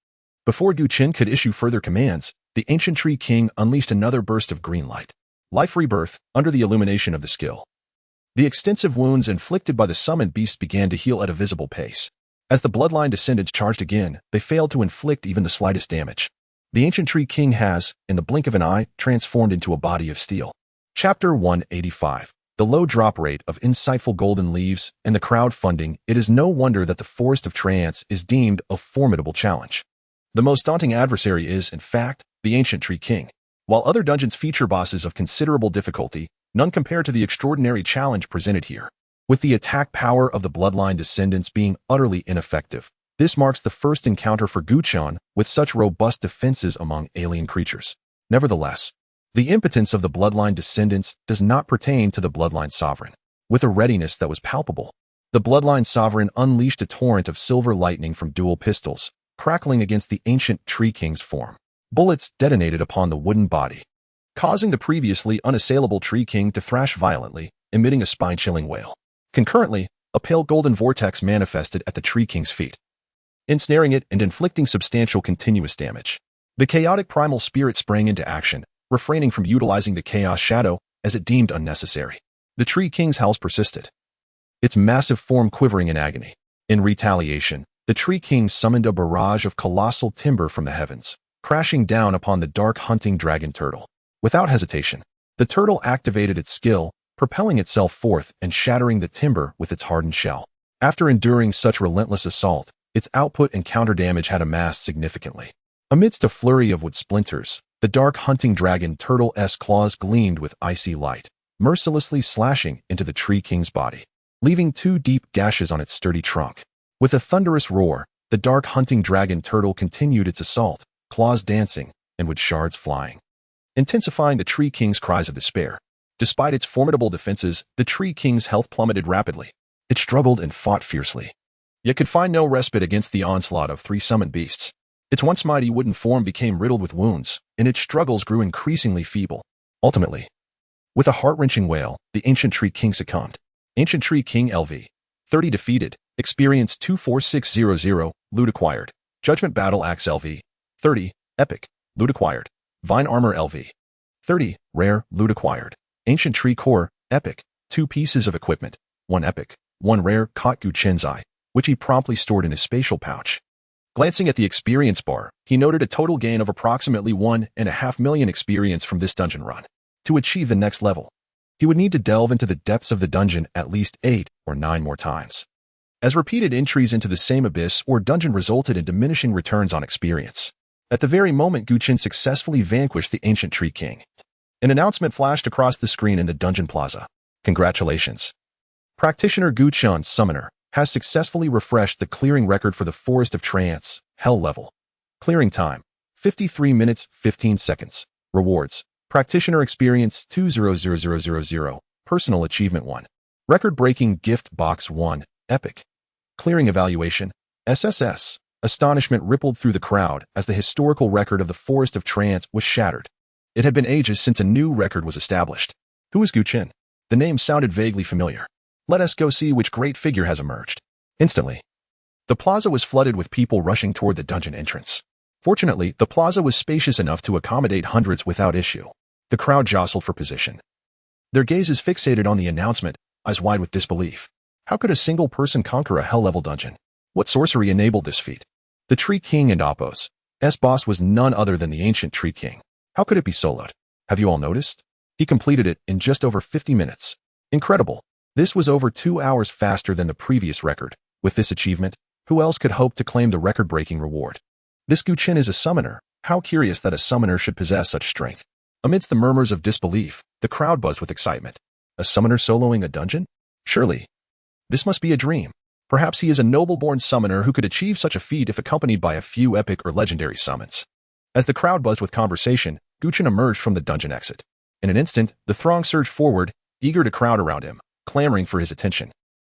Before Chen could issue further commands, the ancient tree king unleashed another burst of green light. Life rebirth under the illumination of the skill. The extensive wounds inflicted by the summoned beast began to heal at a visible pace. As the bloodline descendants charged again, they failed to inflict even the slightest damage. The ancient tree king has, in the blink of an eye, transformed into a body of steel. Chapter 185. The low drop rate of insightful golden leaves and the crowdfunding. It is no wonder that the Forest of Treants is deemed a formidable challenge. The most daunting adversary is, in fact, the ancient tree king. While other dungeons feature bosses of considerable difficulty, none compare to the extraordinary challenge presented here. With the attack power of the bloodline descendants being utterly ineffective, this marks the first encounter for Chen with such robust defenses among alien creatures. Nevertheless, the impotence of the bloodline descendants does not pertain to the bloodline sovereign. With a readiness that was palpable, the bloodline sovereign unleashed a torrent of silver lightning from dual pistols, crackling against the ancient tree king's form. Bullets detonated upon the wooden body, causing the previously unassailable tree king to thrash violently, emitting a spine-chilling wail. Concurrently, a pale golden vortex manifested at the tree king's feet, ensnaring it and inflicting substantial continuous damage. The chaotic primal spirit sprang into action, refraining from utilizing the chaos shadow as it deemed unnecessary. The tree king's howls persisted, its massive form quivering in agony. In retaliation, the tree king summoned a barrage of colossal timber from the heavens, crashing down upon the dark-hunting dragon turtle. Without hesitation, the turtle activated its skill, propelling itself forth and shattering the timber with its hardened shell. After enduring such relentless assault, its output and counter damage had amassed significantly. Amidst a flurry of wood splinters, the dark-hunting dragon turtle's claws gleamed with icy light, mercilessly slashing into the tree king's body, leaving 2 deep gashes on its sturdy trunk. With a thunderous roar, the dark-hunting dragon turtle continued its assault, claws dancing and wood shards flying, intensifying the tree king's cries of despair. Despite its formidable defenses, the tree king's health plummeted rapidly. It struggled and fought fiercely, yet could find no respite against the onslaught of 3 summoned beasts. Its once mighty wooden form became riddled with wounds, and its struggles grew increasingly feeble. Ultimately, with a heart-wrenching wail, the Ancient Tree King succumbed. Ancient Tree King LV. 30 defeated. Experience 24600. Loot acquired. Judgment Battle Axe LV. 30. Epic. Loot acquired. Vine Armor LV. 30. Rare. Loot acquired. Ancient Tree Core. Epic. 2 pieces of equipment. 1 epic. 1 rare. Caught Gu Chen's eye, which he promptly stored in his spatial pouch. Glancing at the experience bar, he noted a total gain of approximately 1.5 million experience from this dungeon run. To achieve the next level, he would need to delve into the depths of the dungeon at least 8 or 9 more times, as repeated entries into the same abyss or dungeon resulted in diminishing returns on experience. At the very moment Gu Chen successfully vanquished the Ancient Tree King, an announcement flashed across the screen in the dungeon plaza. Congratulations! Practitioner Gu Chen, Summoner, has successfully refreshed the clearing record for the Forest of Trance, Hell level. Clearing time, 53 minutes, 15 seconds. Rewards, Practitioner Experience 2000000. Personal Achievement 1. Record-breaking Gift Box 1, Epic. Clearing Evaluation, SSS. Astonishment rippled through the crowd as the historical record of the Forest of Trance was shattered. It had been ages since a new record was established. Who is Gu Chen? The name sounded vaguely familiar. Let us go see which great figure has emerged. Instantly, the plaza was flooded with people rushing toward the dungeon entrance. Fortunately, the plaza was spacious enough to accommodate hundreds without issue. The crowd jostled for position, their gazes fixated on the announcement, eyes wide with disbelief. How could a single person conquer a hell-level dungeon? What sorcery enabled this feat? The Tree King and Oppo's boss was none other than the Ancient Tree King. How could it be soloed? Have you all noticed? He completed it in just over 50 minutes. Incredible. This was over 2 hours faster than the previous record. With this achievement, who else could hope to claim the record-breaking reward? This Gu Chen is a summoner. How curious that a summoner should possess such strength. Amidst the murmurs of disbelief, the crowd buzzed with excitement. A summoner soloing a dungeon? Surely, this must be a dream. Perhaps he is a noble-born summoner who could achieve such a feat if accompanied by a few epic or legendary summons. As the crowd buzzed with conversation, Gu Chen emerged from the dungeon exit. In an instant, the throng surged forward, eager to crowd around him, clamoring for his attention.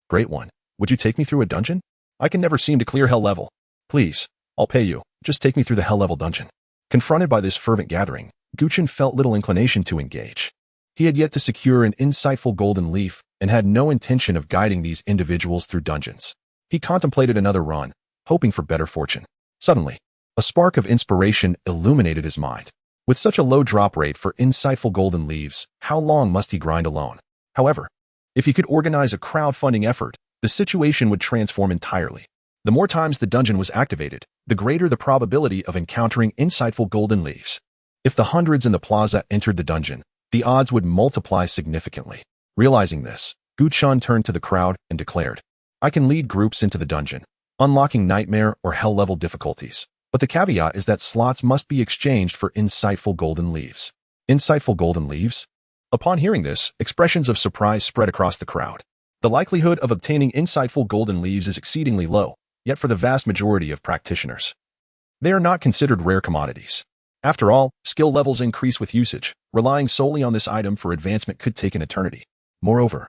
Great one, would you take me through a dungeon? I can never seem to clear hell level. Please, I'll pay you, just take me through the hell level dungeon. Confronted by this fervent gathering, Gu Chen felt little inclination to engage. He had yet to secure an insightful golden leaf and had no intention of guiding these individuals through dungeons. He contemplated another run, hoping for better fortune. Suddenly, a spark of inspiration illuminated his mind. With such a low drop rate for insightful golden leaves, how long must he grind alone? However, if he could organize a crowdfunding effort, the situation would transform entirely. The more times the dungeon was activated, the greater the probability of encountering insightful golden leaves. If the hundreds in the plaza entered the dungeon, the odds would multiply significantly. Realizing this, Gu Chen turned to the crowd and declared, I can lead groups into the dungeon, unlocking nightmare or hell-level difficulties. But the caveat is that slots must be exchanged for insightful golden leaves. Insightful golden leaves? Upon hearing this, expressions of surprise spread across the crowd. The likelihood of obtaining insightful golden leaves is exceedingly low, yet for the vast majority of practitioners, they are not considered rare commodities. After all, skill levels increase with usage. Relying solely on this item for advancement could take an eternity. Moreover,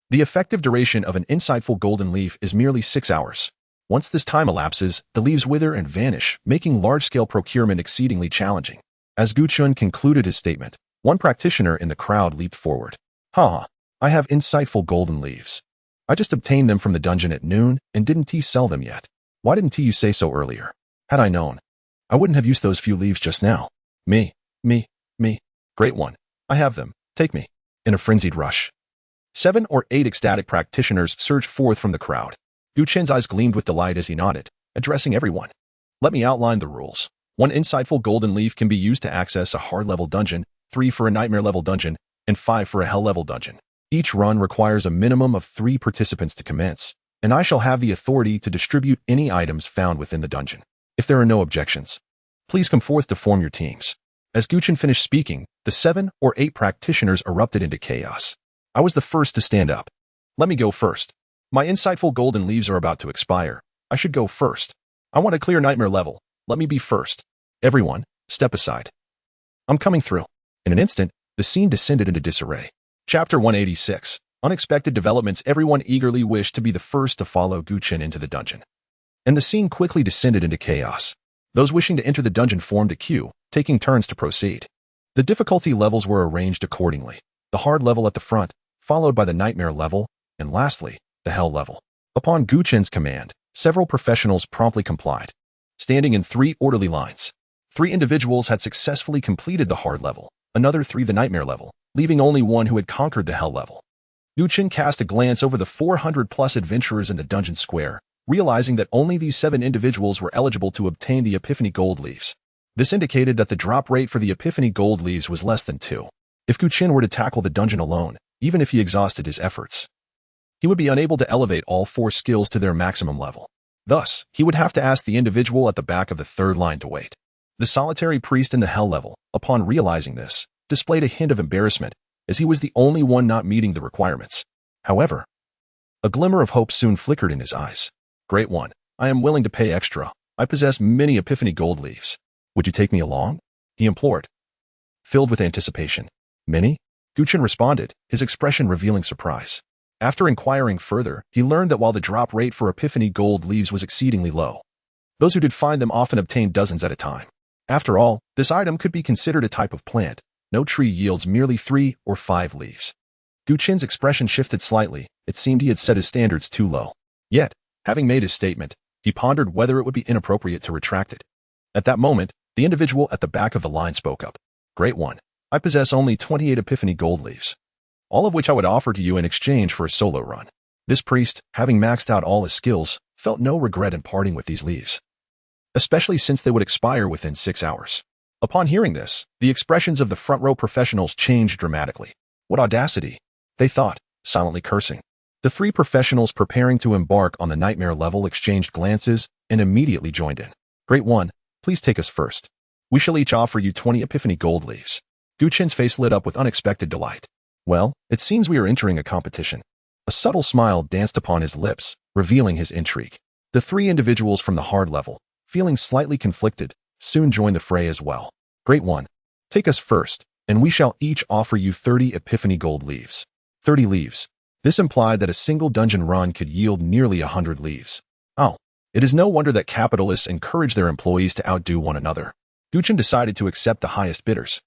the effective duration of an insightful golden leaf is merely 6 hours. Once this time elapses, the leaves wither and vanish, making large-scale procurement exceedingly challenging. As Gu Chen concluded his statement, one practitioner in the crowd leaped forward. Haha, I have insightful golden leaves. I just obtained them from the dungeon at noon, and didn't he sell them yet? Why didn't you say so earlier? Had I known, I wouldn't have used those few leaves just now. Me. Great one. I have them. Take me. In a frenzied rush, 7 or 8 ecstatic practitioners surged forth from the crowd. Gu Chen's eyes gleamed with delight as he nodded, addressing everyone. Let me outline the rules. 1 insightful golden leaf can be used to access a hard-level dungeon, 3 for a nightmare-level dungeon, and 5 for a hell-level dungeon. Each run requires a minimum of 3 participants to commence, and I shall have the authority to distribute any items found within the dungeon. If there are no objections, please come forth to form your teams. As Gu Chen finished speaking, the 7 or 8 practitioners erupted into chaos. I was the first to stand up. Let me go first. My insightful golden leaves are about to expire. I should go first. I want to clear nightmare level. Let me be first. Everyone, step aside. I'm coming through. In an instant, the scene descended into disarray. Chapter 186. Unexpected developments. Everyone eagerly wished to be the first to follow Chen into the dungeon. And the scene quickly descended into chaos. Those wishing to enter the dungeon formed a queue, taking turns to proceed. The difficulty levels were arranged accordingly. The hard level at the front, followed by the nightmare level, and lastly, the hell level. Upon Chen's command, several professionals promptly complied. Standing in 3 orderly lines, 3 individuals had successfully completed the hard level, another 3 the nightmare level, leaving only 1 who had conquered the hell level. Chen cast a glance over the 400-plus adventurers in the dungeon square, realizing that only these 7 individuals were eligible to obtain the Epiphany Gold Leaves. This indicated that the drop rate for the Epiphany Gold Leaves was less than 2. If Chen were to tackle the dungeon alone, even if he exhausted his efforts, he would be unable to elevate all 4 skills to their maximum level. Thus, he would have to ask the individual at the back of the 3rd line to wait. The solitary priest in the hell level, upon realizing this, displayed a hint of embarrassment, as he was the only one not meeting the requirements. However, a glimmer of hope soon flickered in his eyes. Great one, I am willing to pay extra. I possess many Epiphany Gold Leaves. Would you take me along? He implored. Filled with anticipation. Many? Chen responded, his expression revealing surprise. After inquiring further, he learned that while the drop rate for Epiphany Gold Leaves was exceedingly low, those who did find them often obtained dozens at a time. After all, this item could be considered a type of plant. No tree yields merely 3 or 5 leaves. Chen's expression shifted slightly. It seemed he had set his standards too low. Yet, having made his statement, he pondered whether it would be inappropriate to retract it. At that moment, the individual at the back of the line spoke up. Great one, I possess only 28 Epiphany Gold Leaves, all of which I would offer to you in exchange for a solo run. This priest, having maxed out all his skills, felt no regret in parting with these leaves, especially since they would expire within 6 hours. Upon hearing this, the expressions of the front row professionals changed dramatically. What audacity, they thought, silently cursing. The 3 professionals preparing to embark on the nightmare level exchanged glances and immediately joined in. Great one, please take us first. We shall each offer you 20 Epiphany Gold Leaves. Chen's face lit up with unexpected delight. Well, it seems we are entering a competition. A subtle smile danced upon his lips, revealing his intrigue. The 3 individuals from the hard level, feeling slightly conflicted, soon joined the fray as well. Great one, take us first, and we shall each offer you 30 Epiphany Gold Leaves. 30 leaves. This implied that a single dungeon run could yield nearly 100 leaves. Oh, it is no wonder that capitalists encourage their employees to outdo one another. Chen decided to accept the highest bidders.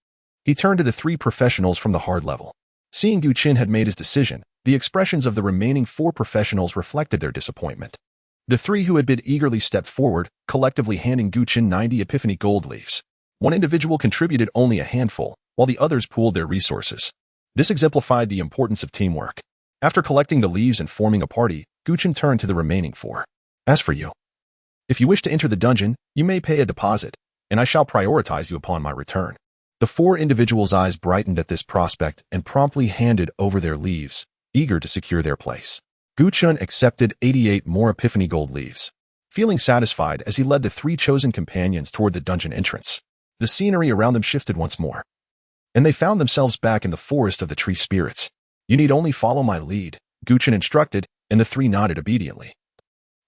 He turned to the 3 professionals from the hard level. Seeing Chen had made his decision, the expressions of the remaining 4 professionals reflected their disappointment. The 3 who had bid eagerly stepped forward, collectively handing Chen 90 Epiphany Gold Leaves. One individual contributed only a handful, while the others pooled their resources. This exemplified the importance of teamwork. After collecting the leaves and forming a party, Chen turned to the remaining 4. As for you, if you wish to enter the dungeon, you may pay a deposit, and I shall prioritize you upon my return. The 4 individuals' eyes brightened at this prospect and promptly handed over their leaves, eager to secure their place. Chen accepted 88 more Epiphany Gold Leaves, feeling satisfied as he led the 3 chosen companions toward the dungeon entrance. The scenery around them shifted once more, and they found themselves back in the forest of the tree spirits. You need only follow my lead, Chen instructed, and the 3 nodded obediently.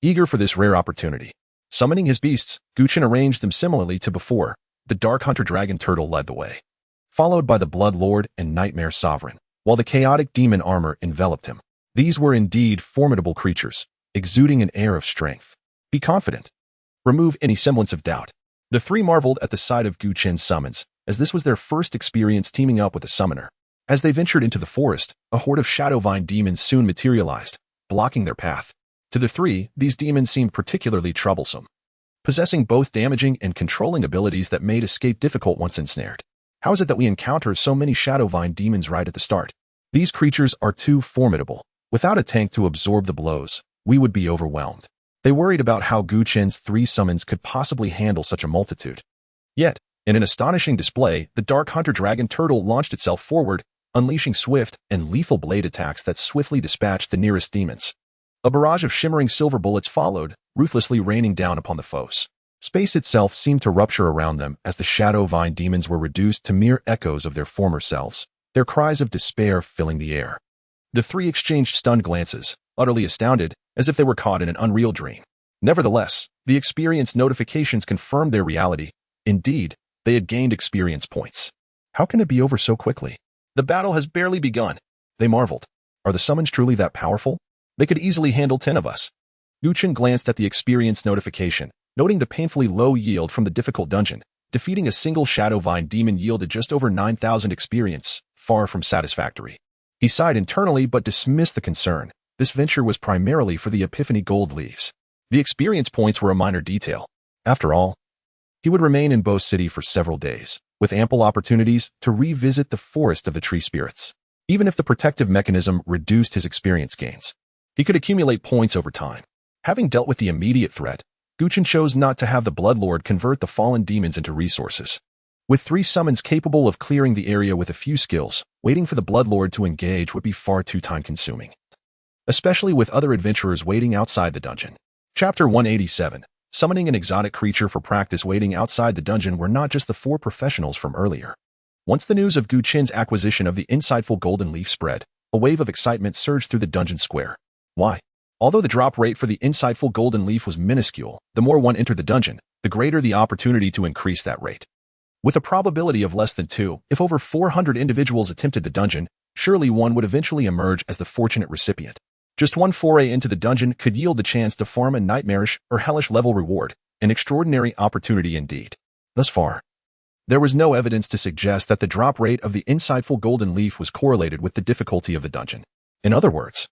Eager for this rare opportunity, summoning his beasts, Chen arranged them similarly to before. The Dark Hunter Dragon Turtle led the way, followed by the Blood Lord and Nightmare Sovereign, while the chaotic demon armor enveloped him. These were indeed formidable creatures, exuding an air of strength. Be confident. Remove any semblance of doubt. The 3 marveled at the sight of Chen's summons, as this was their first experience teaming up with a summoner. As they ventured into the forest, a horde of Shadowvine demons soon materialized, blocking their path. To the 3, these demons seemed particularly troublesome, possessing both damaging and controlling abilities that made escape difficult once ensnared. How is it that we encounter so many Shadowvine demons right at the start? These creatures are too formidable. Without a tank to absorb the blows, we would be overwhelmed. They worried about how Chen's 3 summons could possibly handle such a multitude. Yet, in an astonishing display, the Dark Hunter Dragon Turtle launched itself forward, unleashing swift and lethal blade attacks that swiftly dispatched the nearest demons. A barrage of shimmering silver bullets followed, ruthlessly raining down upon the foes. Space itself seemed to rupture around them as the Shadowvine demons were reduced to mere echoes of their former selves, their cries of despair filling the air. The 3 exchanged stunned glances, utterly astounded, as if they were caught in an unreal dream. Nevertheless, the experience notifications confirmed their reality. Indeed, they had gained experience points. How can it be over so quickly? The battle has barely begun, they marveled. Are the summons truly that powerful? They could easily handle 10 of us. Chen glanced at the experience notification, noting the painfully low yield from the difficult dungeon. Defeating a single Shadow Vine demon yielded just over 9,000 experience, far from satisfactory. He sighed internally but dismissed the concern. This venture was primarily for the Epiphany gold leaves. The experience points were a minor detail. After all, he would remain in Bow City for several days, with ample opportunities to revisit the forest of the tree spirits. Even if the protective mechanism reduced his experience gains, he could accumulate points over time. Having dealt with the immediate threat, Chen chose not to have the Bloodlord convert the fallen demons into resources. With 3 summons capable of clearing the area with a few skills, waiting for the Bloodlord to engage would be far too time-consuming, especially with other adventurers waiting outside the dungeon. Chapter 187. Summoning an exotic creature for practice. Waiting outside the dungeon were not just the 4 professionals from earlier. Once the news of Chen's acquisition of the insightful golden leaf spread, a wave of excitement surged through the dungeon square. Why? Although the drop rate for the insightful golden leaf was minuscule, the more one entered the dungeon, the greater the opportunity to increase that rate. With a probability of less than 2, if over 400 individuals attempted the dungeon, surely one would eventually emerge as the fortunate recipient. Just one foray into the dungeon could yield the chance to farm a nightmarish or hellish level reward, an extraordinary opportunity indeed. Thus far, there was no evidence to suggest that the drop rate of the insightful golden leaf was correlated with the difficulty of the dungeon. In other words,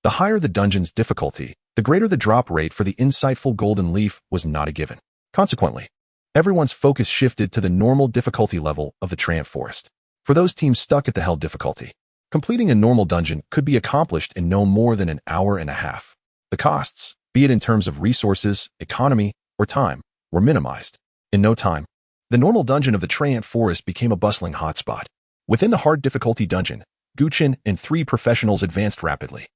the higher the dungeon's difficulty, the greater the drop rate for the insightful golden leaf was not a given. Consequently, everyone's focus shifted to the normal difficulty level of the Trant Forest. For those teams stuck at the hell difficulty, completing a normal dungeon could be accomplished in no more than an hour and a half. The costs, be it in terms of resources, economy, or time, were minimized. In no time, the normal dungeon of the Trant Forest became a bustling hotspot. Within the hard difficulty dungeon, Chen and 3 professionals advanced rapidly.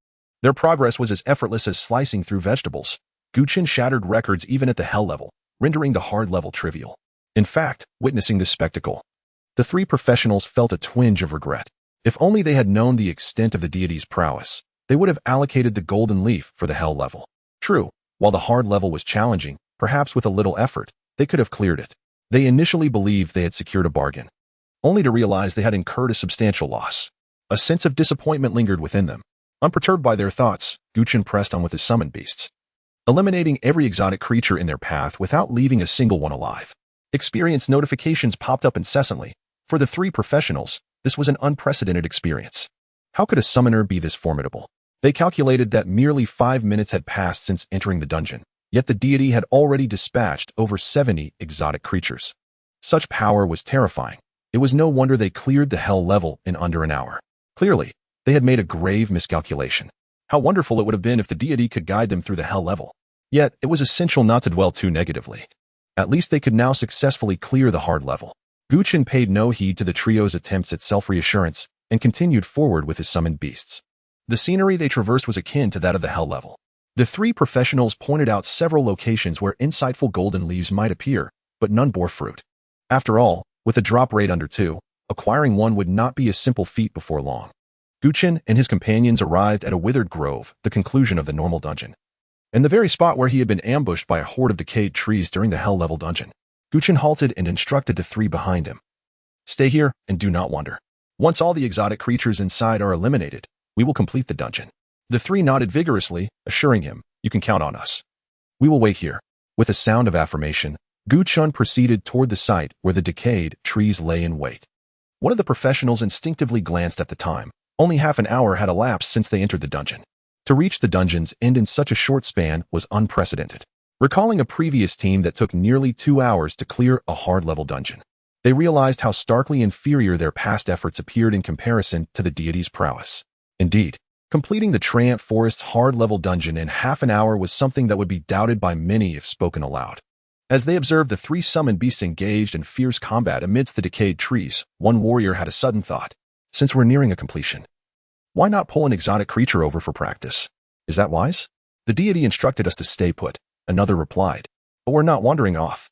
Their progress was as effortless as slicing through vegetables. Chen shattered records even at the hell level, rendering the hard level trivial. In fact, witnessing this spectacle, the 3 professionals felt a twinge of regret. If only they had known the extent of the deity's prowess, they would have allocated the golden leaf for the hell level. True, while the hard level was challenging, perhaps with a little effort, they could have cleared it. They initially believed they had secured a bargain, only to realize they had incurred a substantial loss. A sense of disappointment lingered within them. Unperturbed by their thoughts, Chen pressed on with his summoned beasts, eliminating every exotic creature in their path without leaving a single one alive. Experience notifications popped up incessantly. For the 3 professionals, this was an unprecedented experience. How could a summoner be this formidable? They calculated that merely 5 minutes had passed since entering the dungeon, yet the deity had already dispatched over 70 exotic creatures. Such power was terrifying. It was no wonder they cleared the hell level in under an hour. Clearly, they had made a grave miscalculation. How wonderful it would have been if the deity could guide them through the hell level. Yet, it was essential not to dwell too negatively. At least they could now successfully clear the hard level. Chen paid no heed to the trio's attempts at self-reassurance and continued forward with his summoned beasts. The scenery they traversed was akin to that of the hell level. The 3 professionals pointed out several locations where insightful golden leaves might appear, but none bore fruit. After all, with a drop rate under 2, acquiring one would not be a simple feat before long. Chen and his companions arrived at a withered grove, the conclusion of the normal dungeon, in the very spot where he had been ambushed by a horde of decayed trees during the hell level dungeon. Chen halted and instructed the 3 behind him. Stay here and do not wander. Once all the exotic creatures inside are eliminated, we will complete the dungeon. The 3 nodded vigorously, assuring him, you can count on us. We will wait here. With a sound of affirmation, Chen proceeded toward the site where the decayed trees lay in wait. One of the professionals instinctively glanced at the time. Only half an hour had elapsed since they entered the dungeon. To reach the dungeon's end in such a short span was unprecedented. Recalling a previous team that took nearly 2 hours to clear a hard-level dungeon, they realized how starkly inferior their past efforts appeared in comparison to the deity's prowess. Indeed, completing the Trant Forest's hard-level dungeon in half an hour was something that would be doubted by many if spoken aloud. As they observed the 3 summoned beasts engaged in fierce combat amidst the decayed trees, one warrior had a sudden thought. Since we're nearing a completion, why not pull an exotic creature over for practice? Is that wise? The deity instructed us to stay put, another replied. But we're not wandering off.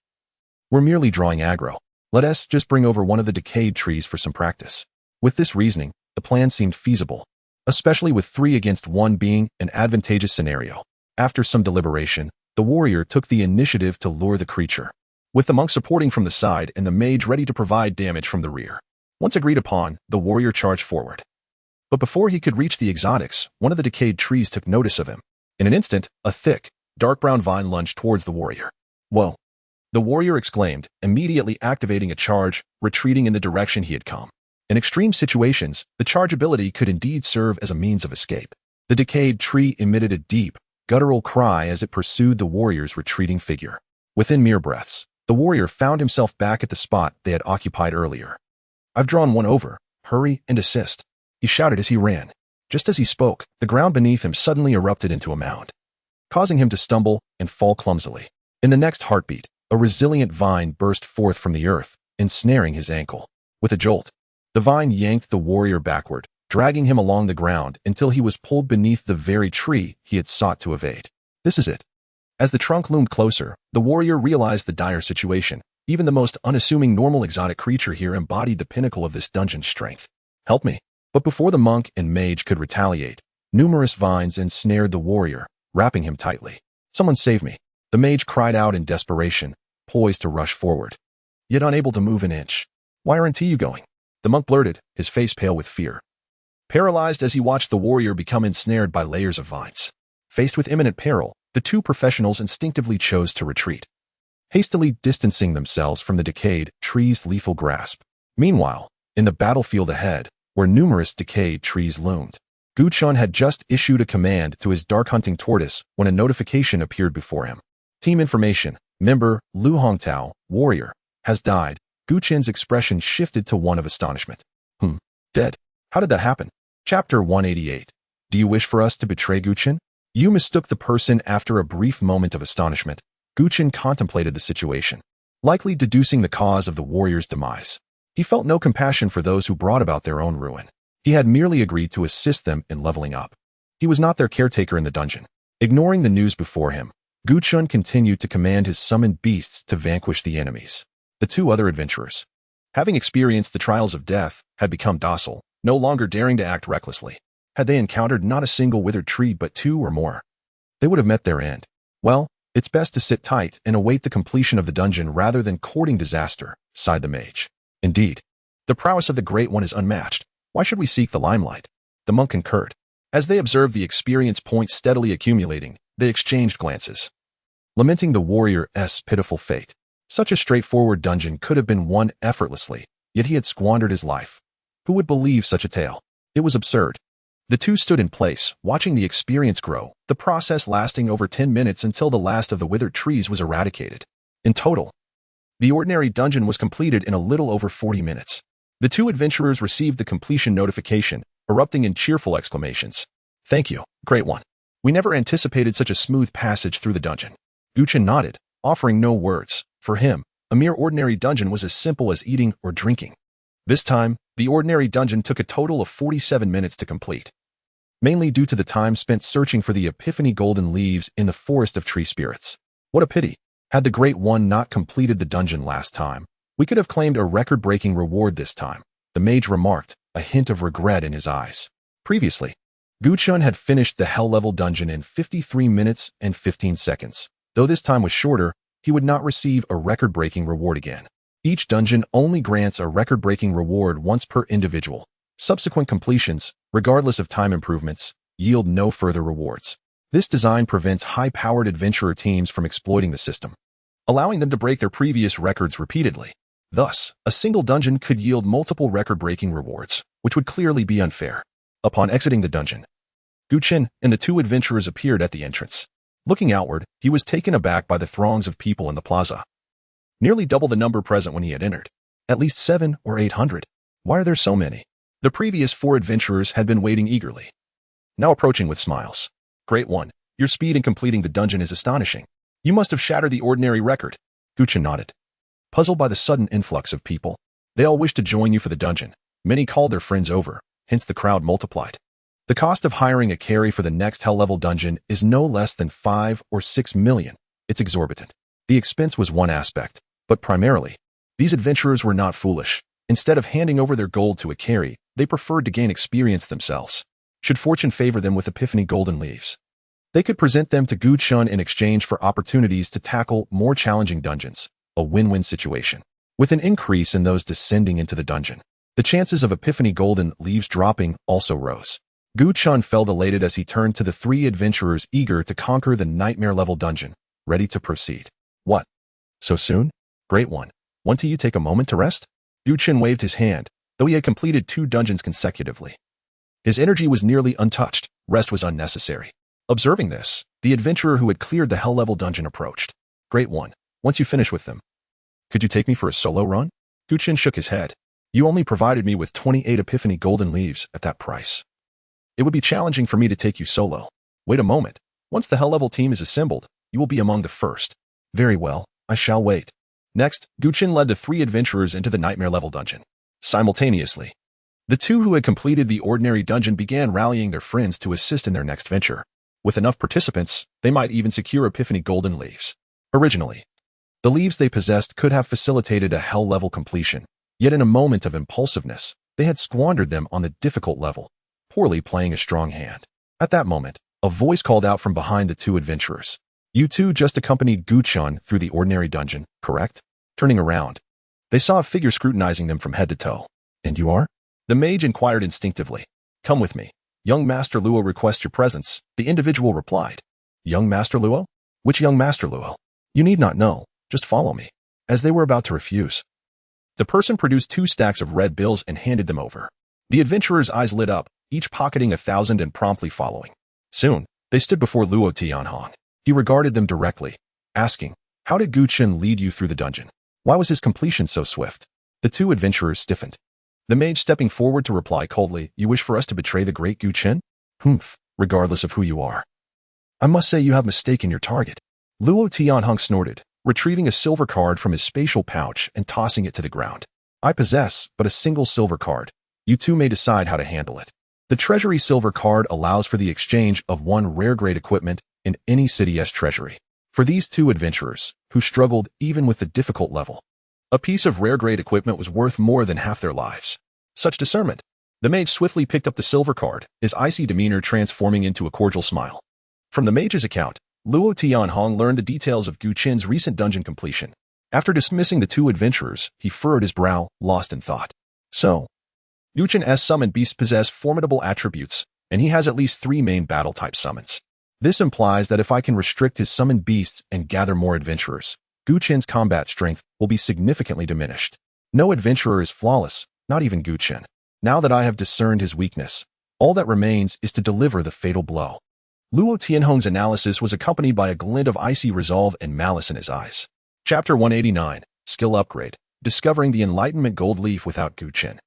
We're merely drawing aggro. Let us just bring over one of the decayed trees for some practice. With this reasoning, the plan seemed feasible, especially with 3 against 1 being an advantageous scenario. After some deliberation, the warrior took the initiative to lure the creature, with the monk supporting from the side and the mage ready to provide damage from the rear. Once agreed upon, the warrior charged forward. But before he could reach the exotics, one of the decayed trees took notice of him. In an instant, a thick, dark brown vine lunged towards the warrior. "Whoa!" the warrior exclaimed, immediately activating a charge, retreating in the direction he had come. In extreme situations, the charge ability could indeed serve as a means of escape. The decayed tree emitted a deep, guttural cry as it pursued the warrior's retreating figure. Within mere breaths, the warrior found himself back at the spot they had occupied earlier. "I've drawn one over. Hurry and assist," he shouted as he ran. Just as he spoke, the ground beneath him suddenly erupted into a mound, causing him to stumble and fall clumsily. In the next heartbeat, a resilient vine burst forth from the earth, ensnaring his ankle. With a jolt, the vine yanked the warrior backward, dragging him along the ground until he was pulled beneath the very tree he had sought to evade. This is it. As the trunk loomed closer, the warrior realized the dire situation. Even the most unassuming normal exotic creature here embodied the pinnacle of this dungeon's strength. "Help me." But before the monk and mage could retaliate, numerous vines ensnared the warrior, wrapping him tightly. "Someone save me." The mage cried out in desperation, poised to rush forward, yet unable to move an inch. "Why aren't you going?" the monk blurted, his face pale with fear, paralyzed as he watched the warrior become ensnared by layers of vines. Faced with imminent peril, the two professionals instinctively chose to retreat, hastily distancing themselves from the decayed tree's lethal grasp. Meanwhile, in the battlefield ahead, where numerous decayed trees loomed, Chen had just issued a command to his dark hunting tortoise when a notification appeared before him. "Team information, member Lu Hongtao, warrior, has died." Chen's expression shifted to one of astonishment. Dead? How did that happen?" Chapter 188. Do you wish for us to betray Chen? You mistook the person. After a brief moment of astonishment, Chen contemplated the situation, likely deducing the cause of the warrior's demise. He felt no compassion for those who brought about their own ruin. He had merely agreed to assist them in leveling up. He was not their caretaker in the dungeon. Ignoring the news before him, Chen continued to command his summoned beasts to vanquish the enemies. The two other adventurers, having experienced the trials of death, had become docile, no longer daring to act recklessly. Had they encountered not a single withered tree but two or more, they would have met their end. "Well, it's best to sit tight and await the completion of the dungeon rather than courting disaster," sighed the mage. "Indeed, the prowess of the Great One is unmatched. Why should we seek the limelight?" the monk concurred. As they observed the experience points steadily accumulating, they exchanged glances, lamenting the warrior's pitiful fate. Such a straightforward dungeon could have been won effortlessly, yet he had squandered his life. Who would believe such a tale? It was absurd. The two stood in place, watching the experience grow, the process lasting over 10 minutes until the last of the withered trees was eradicated. In total, the ordinary dungeon was completed in a little over 40 minutes. The two adventurers received the completion notification, erupting in cheerful exclamations. "Thank you, Great One. We never anticipated such a smooth passage through the dungeon." Chen nodded, offering no words. For him, a mere ordinary dungeon was as simple as eating or drinking. This time, the ordinary dungeon took a total of 47 minutes to complete, mainly due to the time spent searching for the epiphany golden leaves in the forest of tree spirits. What a pity. Had the Great One not completed the dungeon last time, we could have claimed a record-breaking reward this time, the mage remarked, a hint of regret in his eyes. Previously, Chen had finished the hell-level dungeon in 53 minutes and 15 seconds. Though this time was shorter, he would not receive a record-breaking reward again. Each dungeon only grants a record-breaking reward once per individual. Subsequent completions, regardless of time improvements, yield no further rewards. This design prevents high-powered adventurer teams from exploiting the system, allowing them to break their previous records repeatedly. Thus, a single dungeon could yield multiple record-breaking rewards, which would clearly be unfair. Upon exiting the dungeon, Chen and the two adventurers appeared at the entrance. Looking outward, he was taken aback by the throngs of people in the plaza. Nearly double the number present when he had entered. At least 700 or 800. Why are there so many? The previous 4 adventurers had been waiting eagerly, now approaching with smiles. "Great One, your speed in completing the dungeon is astonishing. You must have shattered the ordinary record." Chen nodded, puzzled by the sudden influx of people. They all wished to join you for the dungeon. Many called their friends over, hence the crowd multiplied. The cost of hiring a carry for the next hell-level dungeon is no less than 5 or 6 million. It's exorbitant. The expense was one aspect, but primarily, these adventurers were not foolish. Instead of handing over their gold to a carry, they preferred to gain experience themselves. Should fortune favor them with epiphany golden leaves, they could present them to Chen in exchange for opportunities to tackle more challenging dungeons, a win-win situation. With an increase in those descending into the dungeon, The chances of epiphany golden leaves dropping also rose. Gu Chen felt elated as he turned to the three adventurers eager to conquer the nightmare-level dungeon, ready to proceed. What? So soon? Great one. Want you take a moment to rest? Gu Chen waved his hand, though he had completed 2 dungeons consecutively. His energy was nearly untouched. Rest was unnecessary. Observing this, the adventurer who had cleared the hell-level dungeon approached. Great one. Once you finish with them, could you take me for a solo run? Gu Chen shook his head. You only provided me with 28 epiphany golden leaves at that price. It would be challenging for me to take you solo. Wait a moment. Once the hell-level team is assembled, you will be among the first. Very well, I shall wait. Next, Gu Chen led the 3 adventurers into the nightmare-level dungeon. Simultaneously, the 2 who had completed the ordinary dungeon began rallying their friends to assist in their next venture. With enough participants, they might even secure epiphany golden leaves. Originally, the leaves they possessed could have facilitated a hell-level completion, yet in a moment of impulsiveness, they had squandered them on the difficult level, poorly playing a strong hand. At that moment, a voice called out from behind the 2 adventurers. You 2 just accompanied Gu Chen through the ordinary dungeon, correct? Turning around, they saw a figure scrutinizing them from head to toe. And you are? The mage inquired instinctively. Come with me. Young Master Luo requests your presence, the individual replied. Young Master Luo? Which young Master Luo? You need not know, just follow me. As they were about to refuse, the person produced 2 stacks of red bills and handed them over. The adventurers' eyes lit up, each pocketing 1,000 and promptly following. Soon, they stood before Luo Tianhong. He regarded them directly, asking, how did Gu Chen lead you through the dungeon? Why was his completion so swift? The 2 adventurers stiffened. The mage stepping forward to reply coldly, you wish for us to betray the great Gu Chen? Humph, regardless of who you are. I must say you have mistaken your target. Luo Tianhong snorted, retrieving a silver card from his spatial pouch and tossing it to the ground. I possess but a single silver card. You 2 may decide how to handle it. The treasury silver card allows for the exchange of 1 rare-grade equipment in any city's treasury. For these 2 adventurers, who struggled even with the difficult level, a piece of rare-grade equipment was worth more than half their lives. Such discernment. The mage swiftly picked up the silver card, his icy demeanor transforming into a cordial smile. From the mage's account, Luo Tianhong learned the details of Gu Chen's recent dungeon completion. After dismissing the 2 adventurers, he furrowed his brow, lost in thought. So, Gu Chen's summoned beasts possess formidable attributes, and he has at least 3 main battle-type summons. This implies that if I can restrict his summoned beasts and gather more adventurers, Gu Chen's combat strength will be significantly diminished. No adventurer is flawless, not even Gu Chen. Now that I have discerned his weakness, all that remains is to deliver the fatal blow. Luo Tianhong's analysis was accompanied by a glint of icy resolve and malice in his eyes. Chapter 189, Skill Upgrade, Discovering the Enlightenment Gold Leaf Without Gu Chen.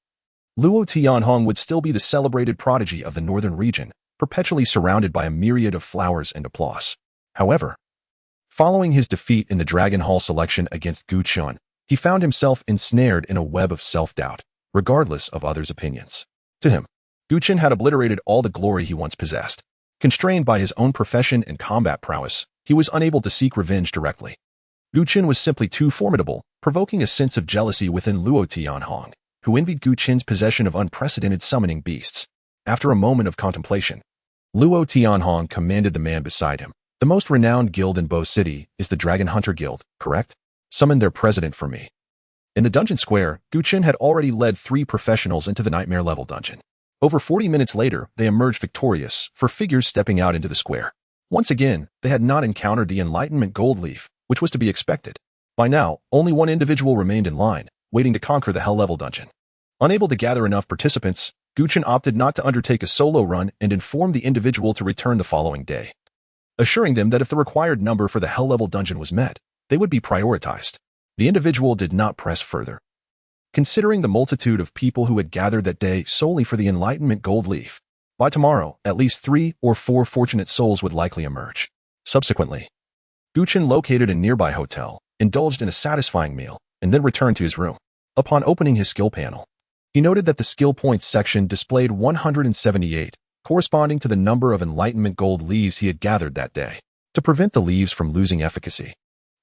Luo Tianhong would still be the celebrated prodigy of the northern region, perpetually surrounded by a myriad of flowers and applause. However, following his defeat in the Dragon Hall selection against Gu Chen, he found himself ensnared in a web of self-doubt, regardless of others' opinions. To him, Gu Chen had obliterated all the glory he once possessed. Constrained by his own profession and combat prowess, he was unable to seek revenge directly. Gu Chen was simply too formidable, provoking a sense of jealousy within Luo Tianhong, who envied Gu Chen's possession of unprecedented summoning beasts. After a moment of contemplation, Luo Tianhong commanded the man beside him. The most renowned guild in Bo City is the Dragon Hunter Guild, correct? Summon their president for me. In the dungeon square, Gu Chen had already led 3 professionals into the nightmare-level dungeon. Over 40 minutes later, they emerged victorious, 4 figures stepping out into the square. Once again, they had not encountered the Enlightenment Gold Leaf, which was to be expected. By now, only 1 individual remained in line, waiting to conquer the hell-level dungeon. Unable to gather enough participants, Gu Chen opted not to undertake a solo run and informed the individual to return the following day, assuring them that if the required number for the hell-level dungeon was met, they would be prioritized. The individual did not press further. Considering the multitude of people who had gathered that day solely for the Enlightenment Gold Leaf, by tomorrow, at least 3 or 4 fortunate souls would likely emerge. Subsequently, Gu Chen located a nearby hotel, indulged in a satisfying meal, and then returned to his room. Upon opening his skill panel, he noted that the skill points section displayed 178, corresponding to the number of Enlightenment Gold leaves he had gathered that day. To prevent the leaves from losing efficacy,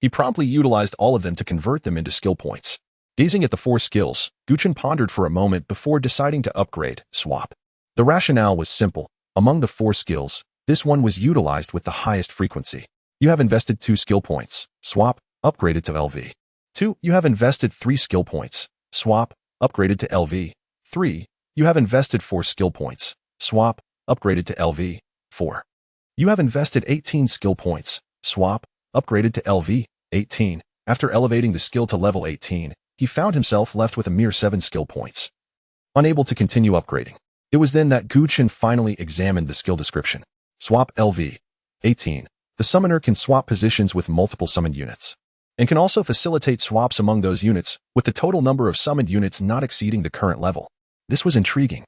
he promptly utilized all of them to convert them into skill points. Gazing at the 4 skills, Gu Chen pondered for a moment before deciding to upgrade, swap. The rationale was simple. Among the 4 skills, this one was utilized with the highest frequency. You have invested 2 skill points, swap, upgraded to LV. 2. You have invested 3 skill points, swap, upgraded to LV. 3. You have invested 4 skill points. Swap, upgraded to LV. 4. You have invested 18 skill points. Swap, upgraded to LV. 18. After elevating the skill to level 18, he found himself left with a mere 7 skill points. Unable to continue upgrading. It was then that Chen finally examined the skill description. Swap LV. 18. The summoner can swap positions with multiple summoned units, and can also facilitate swaps among those units, with the total number of summoned units not exceeding the current level. This was intriguing.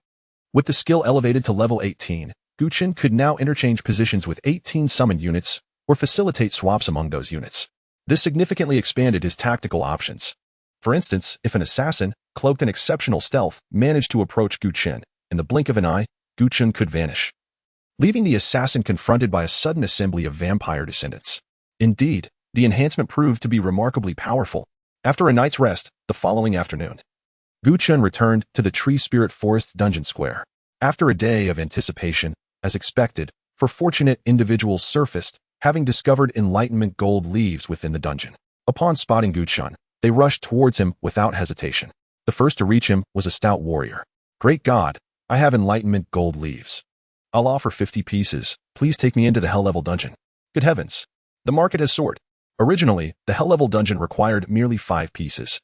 With the skill elevated to level 18, Chen could now interchange positions with 18 summoned units, or facilitate swaps among those units. This significantly expanded his tactical options. For instance, if an assassin, cloaked in exceptional stealth, managed to approach Chen, in the blink of an eye, Chen could vanish, leaving the assassin confronted by a sudden assembly of vampire descendants. Indeed, the enhancement proved to be remarkably powerful. After a night's rest, the following afternoon, Chen returned to the Tree Spirit Forest dungeon square. After a day of anticipation, as expected, four fortunate individuals surfaced, having discovered enlightenment gold leaves within the dungeon. Upon spotting Chen, they rushed towards him without hesitation. The first to reach him was a stout warrior. "Great God, I have enlightenment gold leaves. I'll offer 50 pieces. Please take me into the hell level dungeon." Good heavens. The market has soared. Originally, the hell level dungeon required merely 5 pieces.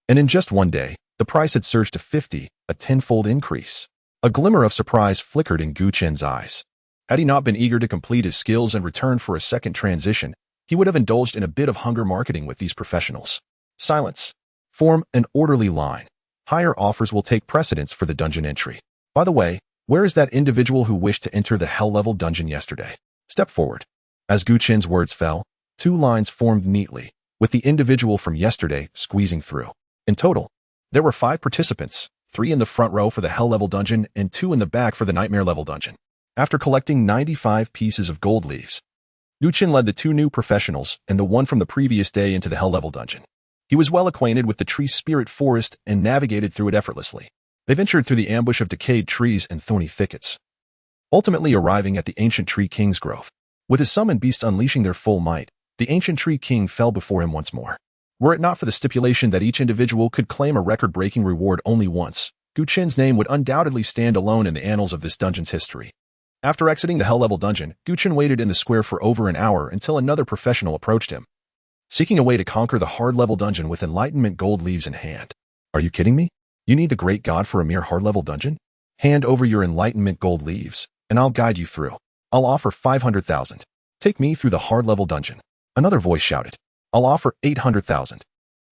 And in just one day, the price had surged to 50, a tenfold increase. A glimmer of surprise flickered in Chen's eyes. Had he not been eager to complete his skills and return for a second transition, he would have indulged in a bit of hunger marketing with these professionals. Silence. Form an orderly line. Higher offers will take precedence for the dungeon entry. By the way, where is that individual who wished to enter the hell level dungeon yesterday? Step forward. As Chen's words fell, 2 lines formed neatly, with the individual from yesterday squeezing through. In total, there were 5 participants, 3 in the front row for the hell level dungeon and 2 in the back for the nightmare level dungeon. After collecting 95 pieces of gold leaves, Chen led the 2 new professionals and the one from the previous day into the hell level dungeon. He was well acquainted with the Tree Spirit Forest and navigated through it effortlessly. They ventured through the ambush of decayed trees and thorny thickets, ultimately arriving at the ancient Tree King's grove. With his summoned beasts unleashing their full might, the ancient Tree King fell before him once more. Were it not for the stipulation that each individual could claim a record-breaking reward only once, Chen's name would undoubtedly stand alone in the annals of this dungeon's history. After exiting the hell level dungeon, Chen waited in the square for over an hour until another professional approached him, seeking a way to conquer the hard-level dungeon with enlightenment gold leaves in hand. Are you kidding me? You need the great god for a mere hard-level dungeon? Hand over your enlightenment gold leaves, and I'll guide you through. I'll offer 500,000. Take me through the hard-level dungeon. Another voice shouted. I'll offer 800,000.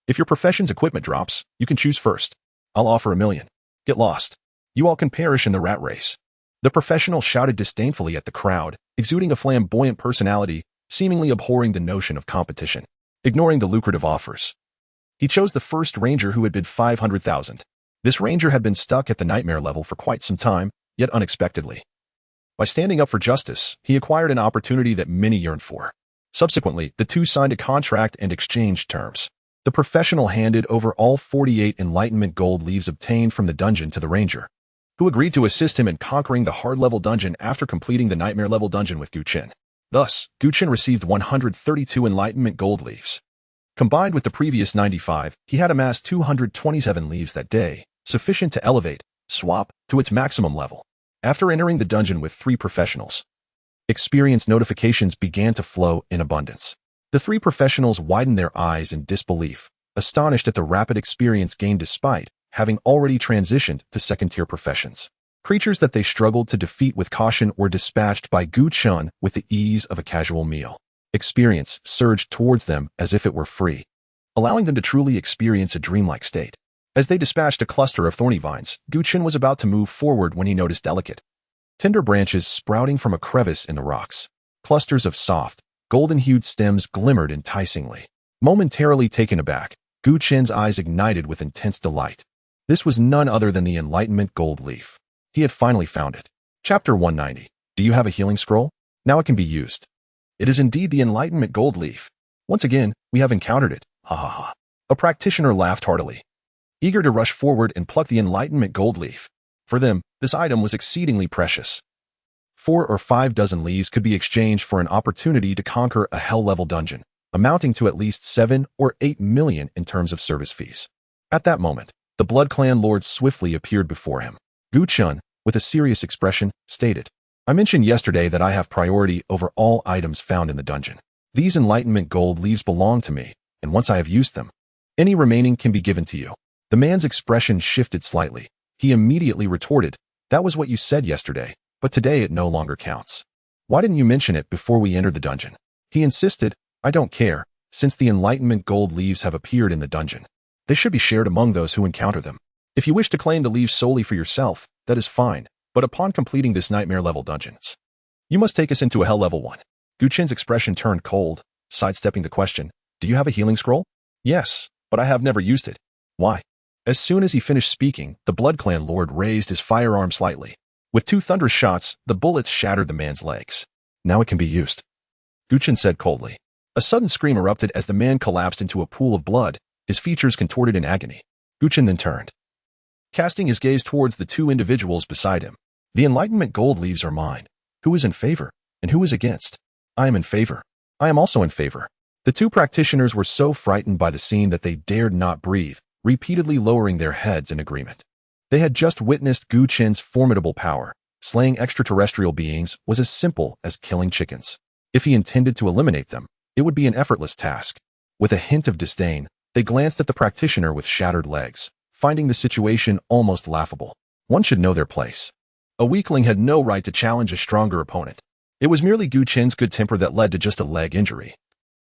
If your profession's equipment drops, you can choose first. I'll offer 1 million. Get lost. You all can perish in the rat race. The professional shouted disdainfully at the crowd, exuding a flamboyant personality, seemingly abhorring the notion of competition, ignoring the lucrative offers. He chose the first ranger who had bid 500,000. This ranger had been stuck at the nightmare level for quite some time, yet unexpectedly. By standing up for justice, he acquired an opportunity that many yearned for. Subsequently, the 2 signed a contract and exchanged terms. The professional handed over all 48 enlightenment gold leaves obtained from the dungeon to the ranger, who agreed to assist him in conquering the hard-level dungeon after completing the nightmare level dungeon with Chen. Thus, Chen received 132 enlightenment gold leaves. Combined with the previous 95, he had amassed 227 leaves that day, sufficient to elevate, swap, to its maximum level. After entering the dungeon with 3 professionals, experience notifications began to flow in abundance. The 3 professionals widened their eyes in disbelief, astonished at the rapid experience gained despite having already transitioned to second-tier professions. Creatures that they struggled to defeat with caution were dispatched by Chen with the ease of a casual meal. Experience surged towards them as if it were free, allowing them to truly experience a dreamlike state. As they dispatched a cluster of thorny vines, Chen was about to move forward when he noticed delicate, tender branches sprouting from a crevice in the rocks. Clusters of soft, golden-hued stems glimmered enticingly. Momentarily taken aback, Chen's eyes ignited with intense delight. This was none other than the enlightenment gold leaf. He had finally found it. Chapter 190. Do you have a healing scroll? Now it can be used. It is indeed the enlightenment gold leaf. Once again, we have encountered it. Ha ha ha. A practitioner laughed heartily, eager to rush forward and pluck the enlightenment gold leaf. For them, this item was exceedingly precious. 4 or 5 dozen leaves could be exchanged for an opportunity to conquer a hell-level dungeon, amounting to at least 7 or 8 million in terms of service fees. At that moment, The Blood Clan Lord swiftly appeared before him. Gu Chen, with a serious expression, stated, "I mentioned yesterday that I have priority over all items found in the dungeon. These enlightenment gold leaves belong to me, and once I have used them, any remaining can be given to you." The man's expression shifted slightly. He immediately retorted, "That was what you said yesterday, but today it no longer counts. Why didn't you mention it before we entered the dungeon?" He insisted, "I don't care, since the enlightenment gold leaves have appeared in the dungeon. They should be shared among those who encounter them. If you wish to claim the leaves solely for yourself, that is fine, but upon completing this nightmare-level dungeons, you must take us into a hell level 1. Gu Chen's expression turned cold, sidestepping the question, "Do you have a healing scroll?" "Yes, but I have never used it." "Why?" As soon as he finished speaking, the Blood Clan Lord raised his firearm slightly. With 2 thunderous shots, the bullets shattered the man's legs. "Now it can be used," Gu Chen said coldly. A sudden scream erupted as the man collapsed into a pool of blood, his features contorted in agony. Gu Chen then turned, casting his gaze towards the 2 individuals beside him. "The enlightenment gold leaves are mine. Who is in favor, and who is against?" "I am in favor." "I am also in favor." The 2 practitioners were so frightened by the scene that they dared not breathe, repeatedly lowering their heads in agreement. They had just witnessed Gu Chen's formidable power. Slaying extraterrestrial beings was as simple as killing chickens. If he intended to eliminate them, it would be an effortless task. With a hint of disdain, they glanced at the practitioner with shattered legs, finding the situation almost laughable. One should know their place. A weakling had no right to challenge a stronger opponent. It was merely Gu Chen's good temper that led to just a leg injury.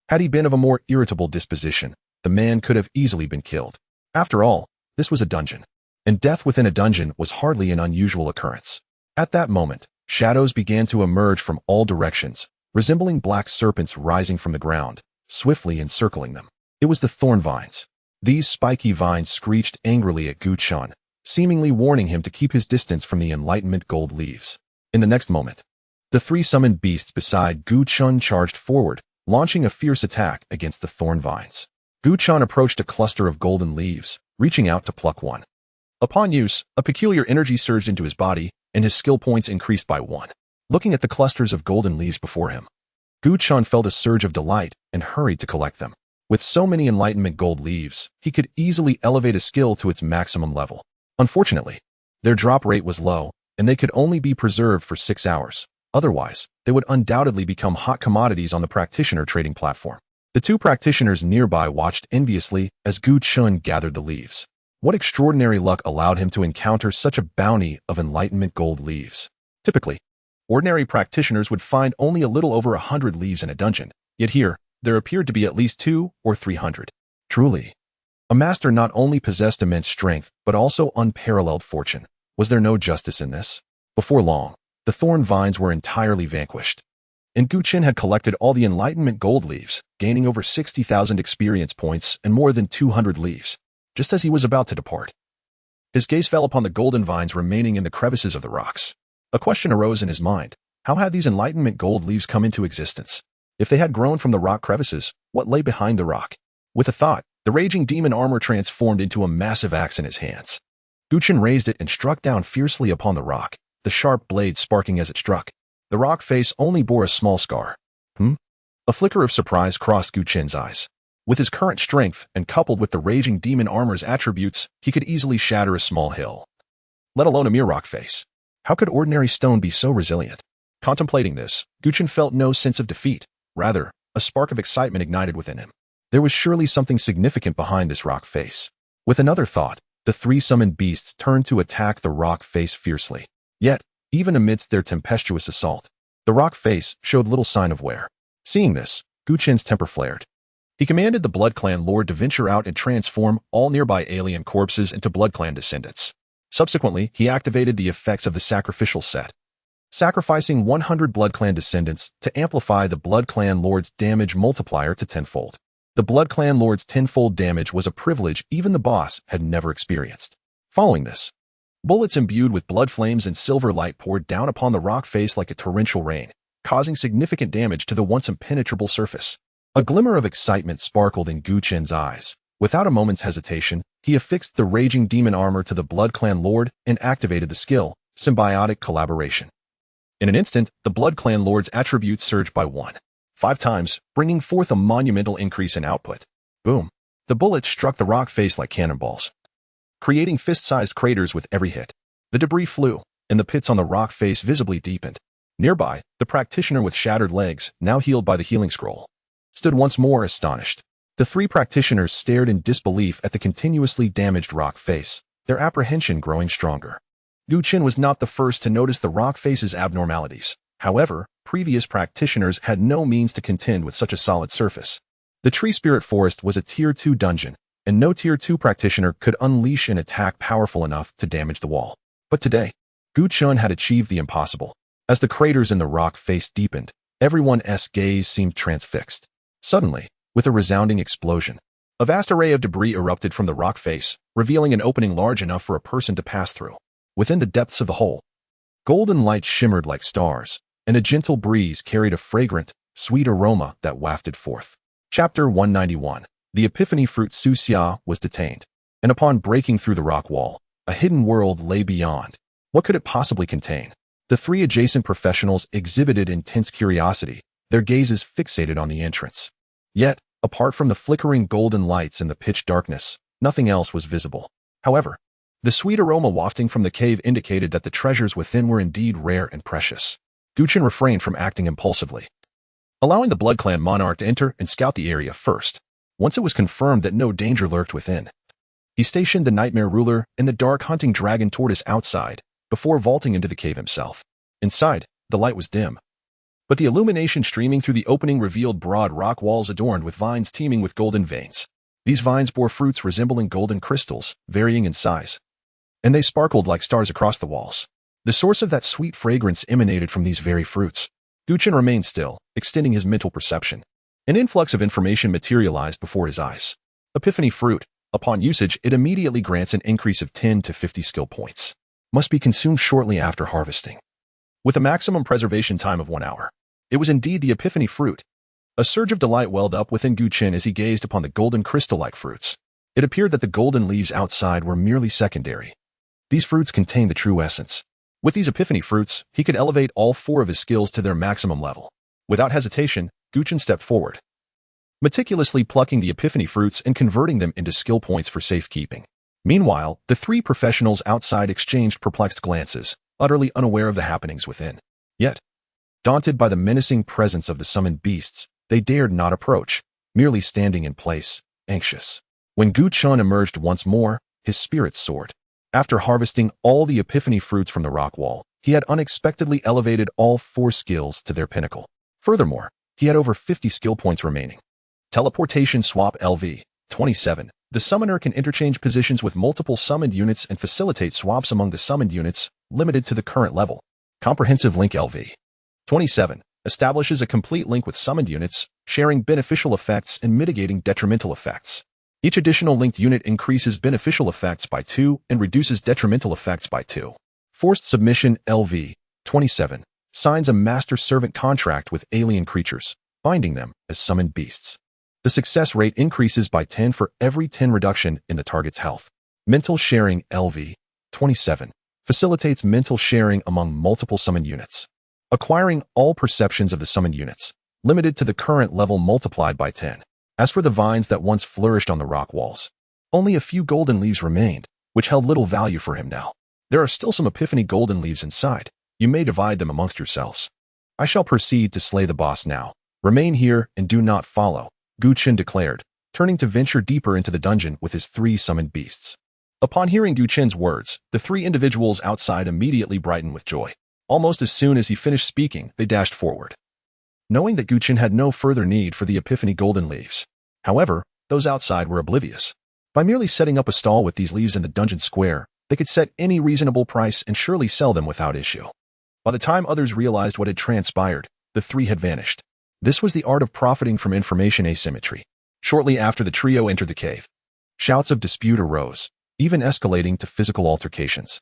Had he been of a more irritable disposition, the man could have easily been killed. After all, this was a dungeon, and death within a dungeon was hardly an unusual occurrence. At that moment, shadows began to emerge from all directions, resembling black serpents rising from the ground, swiftly encircling them. It was the thorn vines. These spiky vines screeched angrily at Gu Chen, seemingly warning him to keep his distance from the enlightenment gold leaves. In the next moment, the 3 summoned beasts beside Gu Chen charged forward, launching a fierce attack against the thorn vines. Gu Chen approached a cluster of golden leaves, reaching out to pluck one. Upon use, a peculiar energy surged into his body, and his skill points increased by 1. Looking at the clusters of golden leaves before him, Gu Chen felt a surge of delight and hurried to collect them. With so many enlightenment gold leaves, he could easily elevate a skill to its maximum level. Unfortunately, their drop rate was low, and they could only be preserved for 6 hours. Otherwise, they would undoubtedly become hot commodities on the practitioner trading platform. The 2 practitioners nearby watched enviously as Gu Chen gathered the leaves. What extraordinary luck allowed him to encounter such a bounty of enlightenment gold leaves? Typically, ordinary practitioners would find only a little over 100 leaves in a dungeon, yet here, there appeared to be at least 200 or 300. Truly, a master not only possessed immense strength, but also unparalleled fortune. Was there no justice in this? Before long, the thorn vines were entirely vanquished, and Gu Chen had collected all the enlightenment gold leaves, gaining over 60,000 experience points and more than 200 leaves. Just as he was about to depart, his gaze fell upon the golden vines remaining in the crevices of the rocks. A question arose in his mind. How had these enlightenment gold leaves come into existence? If they had grown from the rock crevices, what lay behind the rock? With a thought, the raging demon armor transformed into a massive axe in his hands. Gu Chen raised it and struck down fiercely upon the rock, the sharp blade sparking as it struck. The rock face only bore a small scar. A flicker of surprise crossed Gu Chen's eyes. With his current strength, and coupled with the raging demon armor's attributes, he could easily shatter a small hill, let alone a mere rock face. How could ordinary stone be so resilient? Contemplating this, Gu Chen felt no sense of defeat. Rather, a spark of excitement ignited within him. There was surely something significant behind this rock face. With another thought, the 3 summoned beasts turned to attack the rock face fiercely. Yet, even amidst their tempestuous assault, the rock face showed little sign of wear. Seeing this, Gu Chen's temper flared. He commanded the Blood Clan Lord to venture out and transform all nearby alien corpses into Blood Clan descendants. Subsequently, he activated the effects of the sacrificial set, sacrificing 100 Blood Clan descendants to amplify the Blood Clan Lord's damage multiplier to 10-fold. The Blood Clan Lord's 10-fold damage was a privilege even the boss had never experienced. Following this, bullets imbued with blood flames and silver light poured down upon the rock face like a torrential rain, causing significant damage to the once impenetrable surface. A glimmer of excitement sparkled in Gu Chen's eyes. Without a moment's hesitation, he affixed the raging demon armor to the Blood Clan Lord and activated the skill, Symbiotic Collaboration. In an instant, the Blood Clan Lord's attributes surged by 5 times, bringing forth a monumental increase in output. Boom! The bullets struck the rock face like cannonballs. creating fist-sized craters with every hit. The debris flew, and the pits on the rock face visibly deepened. Nearby, the practitioner with shattered legs, now healed by the healing scroll, stood once more astonished. The three practitioners stared in disbelief at the continuously damaged rock face, their apprehension growing stronger. Chen was not the first to notice the rock face's abnormalities. However, previous practitioners had no means to contend with such a solid surface. The Tree Spirit Forest was a Tier 2 dungeon, and no Tier 2 practitioner could unleash an attack powerful enough to damage the wall. But today, Chen had achieved the impossible. As the craters in the rock face deepened, everyone's gaze seemed transfixed. Suddenly, with a resounding explosion, a vast array of debris erupted from the rock face, revealing an opening large enough for a person to pass through. Within the depths of the hole, golden light shimmered like stars, and a gentle breeze carried a fragrant, sweet aroma that wafted forth. Chapter 191. The Epiphany Fruit. Su Xia was detained, and upon breaking through the rock wall, a hidden world lay beyond. What could it possibly contain? The three adjacent professionals exhibited intense curiosity, their gazes fixated on the entrance. Yet, apart from the flickering golden lights and the pitch darkness, nothing else was visible. However, the sweet aroma wafting from the cave indicated that the treasures within were indeed rare and precious. Chen refrained from acting impulsively, allowing the Blood Clan monarch to enter and scout the area first. Once it was confirmed that no danger lurked within, he stationed the Nightmare Ruler and the Dark Hunting Dragon Tortoise outside, before vaulting into the cave himself. Inside, the light was dim, but the illumination streaming through the opening revealed broad rock walls adorned with vines teeming with golden veins. These vines bore fruits resembling golden crystals, varying in size, and they sparkled like stars across the walls. The source of that sweet fragrance emanated from these very fruits. Chen remained still, extending his mental perception. An influx of information materialized before his eyes. Epiphany Fruit. Upon usage, it immediately grants an increase of 10 to 50 skill points. Must be consumed shortly after harvesting, with a maximum preservation time of 1 hour. It was indeed the Epiphany Fruit. A surge of delight welled up within Chen as he gazed upon the golden crystal-like fruits. It appeared that the golden leaves outside were merely secondary. These fruits contained the true essence. With these Epiphany Fruits, he could elevate all 4 of his skills to their maximum level. Without hesitation, Chen stepped forward, meticulously plucking the Epiphany Fruits and converting them into skill points for safekeeping. Meanwhile, the 3 professionals outside exchanged perplexed glances, utterly unaware of the happenings within. Yet, daunted by the menacing presence of the summoned beasts, they dared not approach, merely standing in place, anxious. When Chen emerged once more, his spirits soared. After harvesting all the Epiphany Fruits from the rock wall, he had unexpectedly elevated all 4 skills to their pinnacle. Furthermore, he had over 50 skill points remaining. Teleportation Swap LV. 27. The summoner can interchange positions with multiple summoned units and facilitate swaps among the summoned units, limited to the current level. Comprehensive Link LV. 27. Establishes a complete link with summoned units, sharing beneficial effects and mitigating detrimental effects. Each additional linked unit increases beneficial effects by 2 and reduces detrimental effects by 2. Forced Submission LV. 27. Signs a master-servant contract with alien creatures, binding them as summoned beasts. The success rate increases by 10 for every 10 reduction in the target's health. Mental Sharing LV. 27. Facilitates mental sharing among multiple summoned units, acquiring all perceptions of the summoned units, limited to the current level multiplied by 10. As for the vines that once flourished on the rock walls, only a few golden leaves remained, which held little value for him now. There are still some Epiphany golden leaves inside. You may divide them amongst yourselves. I shall proceed to slay the boss now. Remain here and do not follow, Chen declared, turning to venture deeper into the dungeon with his 3 summoned beasts. Upon hearing Chen's words, the 3 individuals outside immediately brightened with joy. Almost as soon as he finished speaking, they dashed forward, knowing that Chen had no further need for the Epiphany golden leaves. However, those outside were oblivious. By merely setting up a stall with these leaves in the dungeon square, they could set any reasonable price and surely sell them without issue. By the time others realized what had transpired, the 3 had vanished. This was the art of profiting from information asymmetry. Shortly after the trio entered the cave, shouts of dispute arose, even escalating to physical altercations.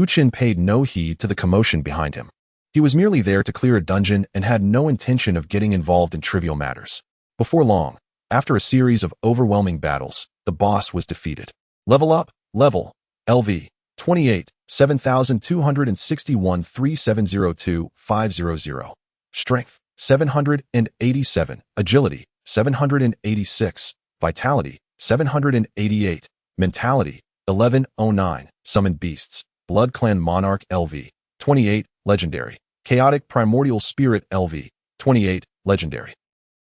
Chen paid no heed to the commotion behind him. He was merely there to clear a dungeon and had no intention of getting involved in trivial matters. Before long, after a series of overwhelming battles, the boss was defeated. Level up, level, LV, 28, 7261 3702 500. Strength, 787. Agility, 786. Vitality, 788. Mentality, 1109, Summoned Beasts, Blood Clan Monarch LV. 28, Legendary. Chaotic Primordial Spirit LV. 28, Legendary.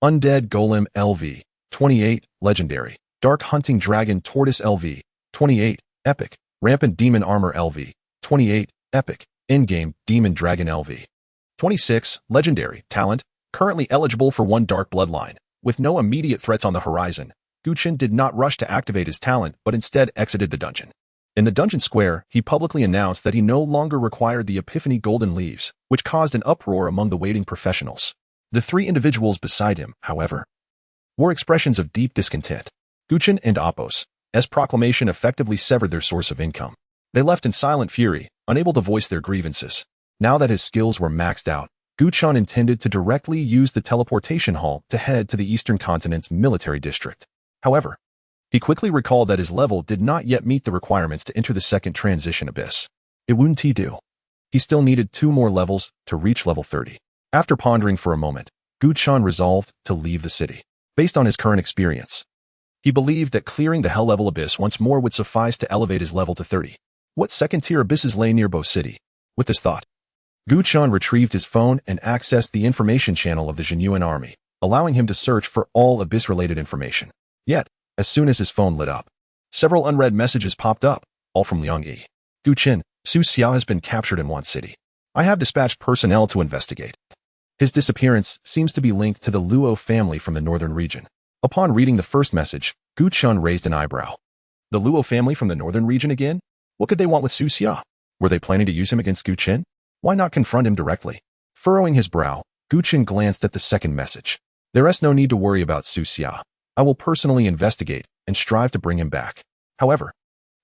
Undead Golem LV. 28, Legendary. Dark Hunting Dragon Tortoise LV. 28, Epic. Rampant Demon Armor LV. 28, Epic. In-game Demon Dragon LV. 26, Legendary. Talent. Currently eligible for one Dark Bloodline. With no immediate threats on the horizon, Chen did not rush to activate his talent but instead exited the dungeon. In the dungeon square, he publicly announced that he no longer required the Epiphany Golden Leaves, which caused an uproar among the waiting professionals. The three individuals beside him, however, wore expressions of deep discontent. Chen and Apos, as proclamation effectively severed their source of income. They left in silent fury, unable to voice their grievances. Now that his skills were maxed out, Chen intended to directly use the teleportation hall to head to the Eastern Continent's military district. However, he quickly recalled that his level did not yet meet the requirements to enter the second transition abyss. It wouldn't do. He still needed 2 more levels to reach level 30. After pondering for a moment, Chen resolved to leave the city. Based on his current experience, he believed that clearing the hell level abyss once more would suffice to elevate his level to 30. What second-tier abysses lay near Bo City? With this thought, Chen retrieved his phone and accessed the information channel of the Genuine Army, allowing him to search for all abyss-related information. Yet, as soon as his phone lit up, several unread messages popped up, all from Liang Yi. Chen, Su Xia has been captured in Wan City. I have dispatched personnel to investigate. His disappearance seems to be linked to the Luo family from the northern region. Upon reading the first message, Chen raised an eyebrow. The Luo family from the northern region again? What could they want with Su Xia? Were they planning to use him against Chen? Why not confront him directly? Furrowing his brow, Chen glanced at the second message. There is no need to worry about Su Xia. I will personally investigate and strive to bring him back. However,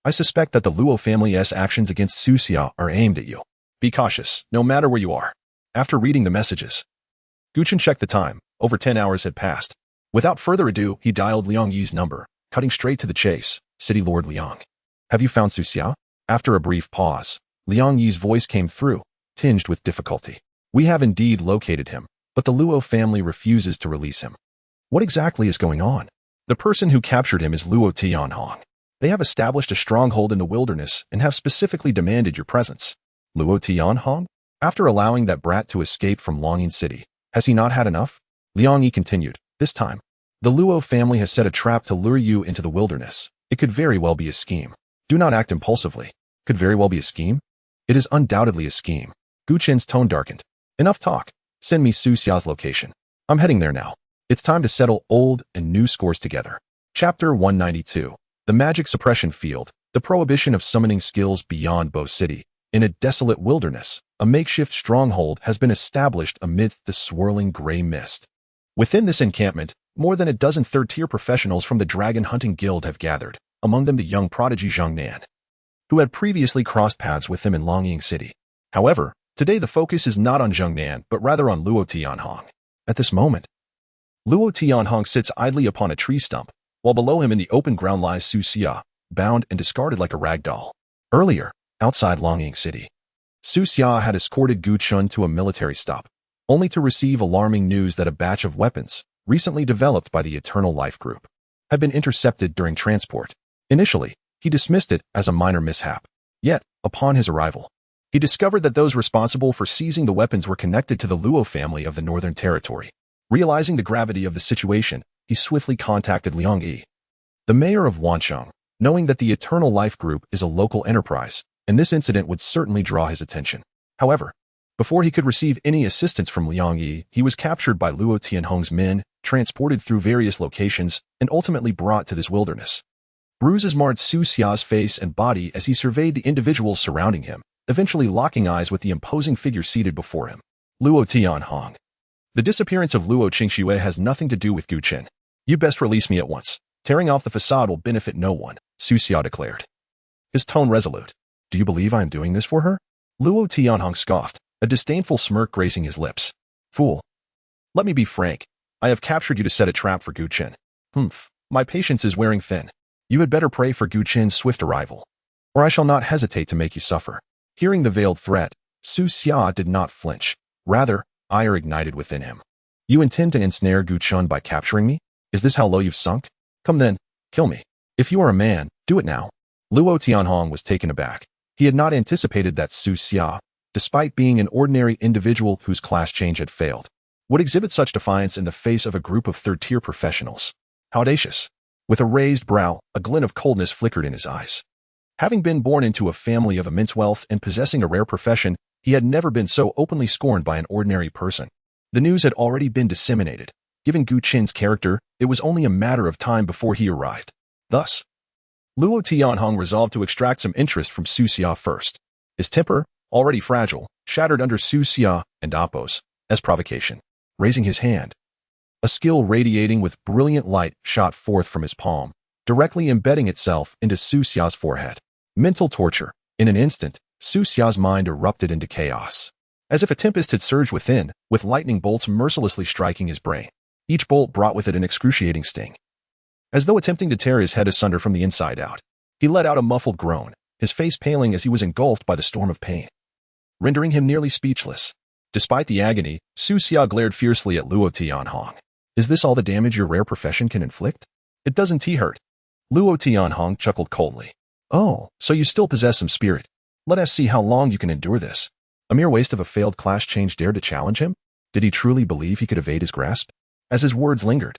I suspect that the Luo family's actions against Su Xia are aimed at you. Be cautious, no matter where you are. After reading the messages, Chen checked the time. Over 10 hours had passed. Without further ado, he dialed Liang Yi's number, cutting straight to the chase. City Lord Liang. Have you found Su Xia? After a brief pause, Liang Yi's voice came through, tinged with difficulty. We have indeed located him, but the Luo family refuses to release him. What exactly is going on? The person who captured him is Luo Tianhong. They have established a stronghold in the wilderness and have specifically demanded your presence. Luo Tianhong? After allowing that brat to escape from Longing City, has he not had enough? Liang Yi continued. This time, the Luo family has set a trap to lure you into the wilderness. It could very well be a scheme. Do not act impulsively. Could very well be a scheme? It is undoubtedly a scheme. Chen's tone darkened. Enough talk. Send me Su Xia's location. I'm heading there now. It's time to settle old and new scores together. Chapter 192. The Magic Suppression Field. The prohibition of summoning skills beyond Bo City. In a desolate wilderness, a makeshift stronghold has been established amidst the swirling gray mist. Within this encampment, more than a dozen third-tier professionals from the Dragon Hunting Guild have gathered, among them the young prodigy Zhang Nan, who had previously crossed paths with him in Longing City. However, today the focus is not on Zhang Nan, but rather on Luo Tianhong. At this moment, Luo Tianhong sits idly upon a tree stump, while below him in the open ground lies Su Xia, bound and discarded like a rag doll. Earlier, outside Longing City, Su Xia had escorted Chen to a military stop, only to receive alarming news that a batch of weapons, recently developed by the Eternal Life Group, had been intercepted during transport. Initially, he dismissed it as a minor mishap. Yet, upon his arrival, he discovered that those responsible for seizing the weapons were connected to the Luo family of the Northern Territory. Realizing the gravity of the situation, he swiftly contacted Liang Yi, the mayor of Wancheng, knowing that the Eternal Life Group is a local enterprise, and this incident would certainly draw his attention. However, before he could receive any assistance from Liang Yi, he was captured by Luo Tianhong's men, transported through various locations, and ultimately brought to this wilderness. Bruises marred Su Xia's face and body as he surveyed the individuals surrounding him, eventually locking eyes with the imposing figure seated before him. Luo Tianhong. The disappearance of Luo Qingxue has nothing to do with Chen. You best release me at once. Tearing off the facade will benefit no one, Su Xia declared. His tone resolute. Do you believe I am doing this for her? Luo Tianhong scoffed, a disdainful smirk gracing his lips. Fool. Let me be frank. I have captured you to set a trap for Chen. My patience is wearing thin. You had better pray for Chen's swift arrival, or I shall not hesitate to make you suffer. Hearing the veiled threat, Su Xia did not flinch. Rather, ire ignited within him. You intend to ensnare Chen by capturing me? Is this how low you've sunk? Come then, kill me. If you are a man, do it now. Luo Tianhong was taken aback. He had not anticipated that Su Xia, despite being an ordinary individual whose class change had failed, would exhibit such defiance in the face of a group of third-tier professionals. How audacious! With a raised brow, a glint of coldness flickered in his eyes. Having been born into a family of immense wealth and possessing a rare profession, he had never been so openly scorned by an ordinary person. The news had already been disseminated. Given Gu Qin's character, it was only a matter of time before he arrived. Thus, Luo Tianhong resolved to extract some interest from Su Xia first. His temper, already fragile, shattered under Su Xia and Appo's as provocation. Raising his hand, a skill radiating with brilliant light shot forth from his palm, directly embedding itself into Su Xia's forehead. Mental torture. In an instant, Su Xia's mind erupted into chaos. As if a tempest had surged within, with lightning bolts mercilessly striking his brain. Each bolt brought with it an excruciating sting. As though attempting to tear his head asunder from the inside out, he let out a muffled groan, his face paling as he was engulfed by the storm of pain, rendering him nearly speechless. Despite the agony, Su Xia glared fiercely at Luo Tianhong. Is this all the damage your rare profession can inflict? It doesn't hurt. Luo Tianhong chuckled coldly. Oh, so you still possess some spirit. Let us see how long you can endure this. A mere waste of a failed class change dared to challenge him? Did he truly believe he could evade his grasp? As his words lingered,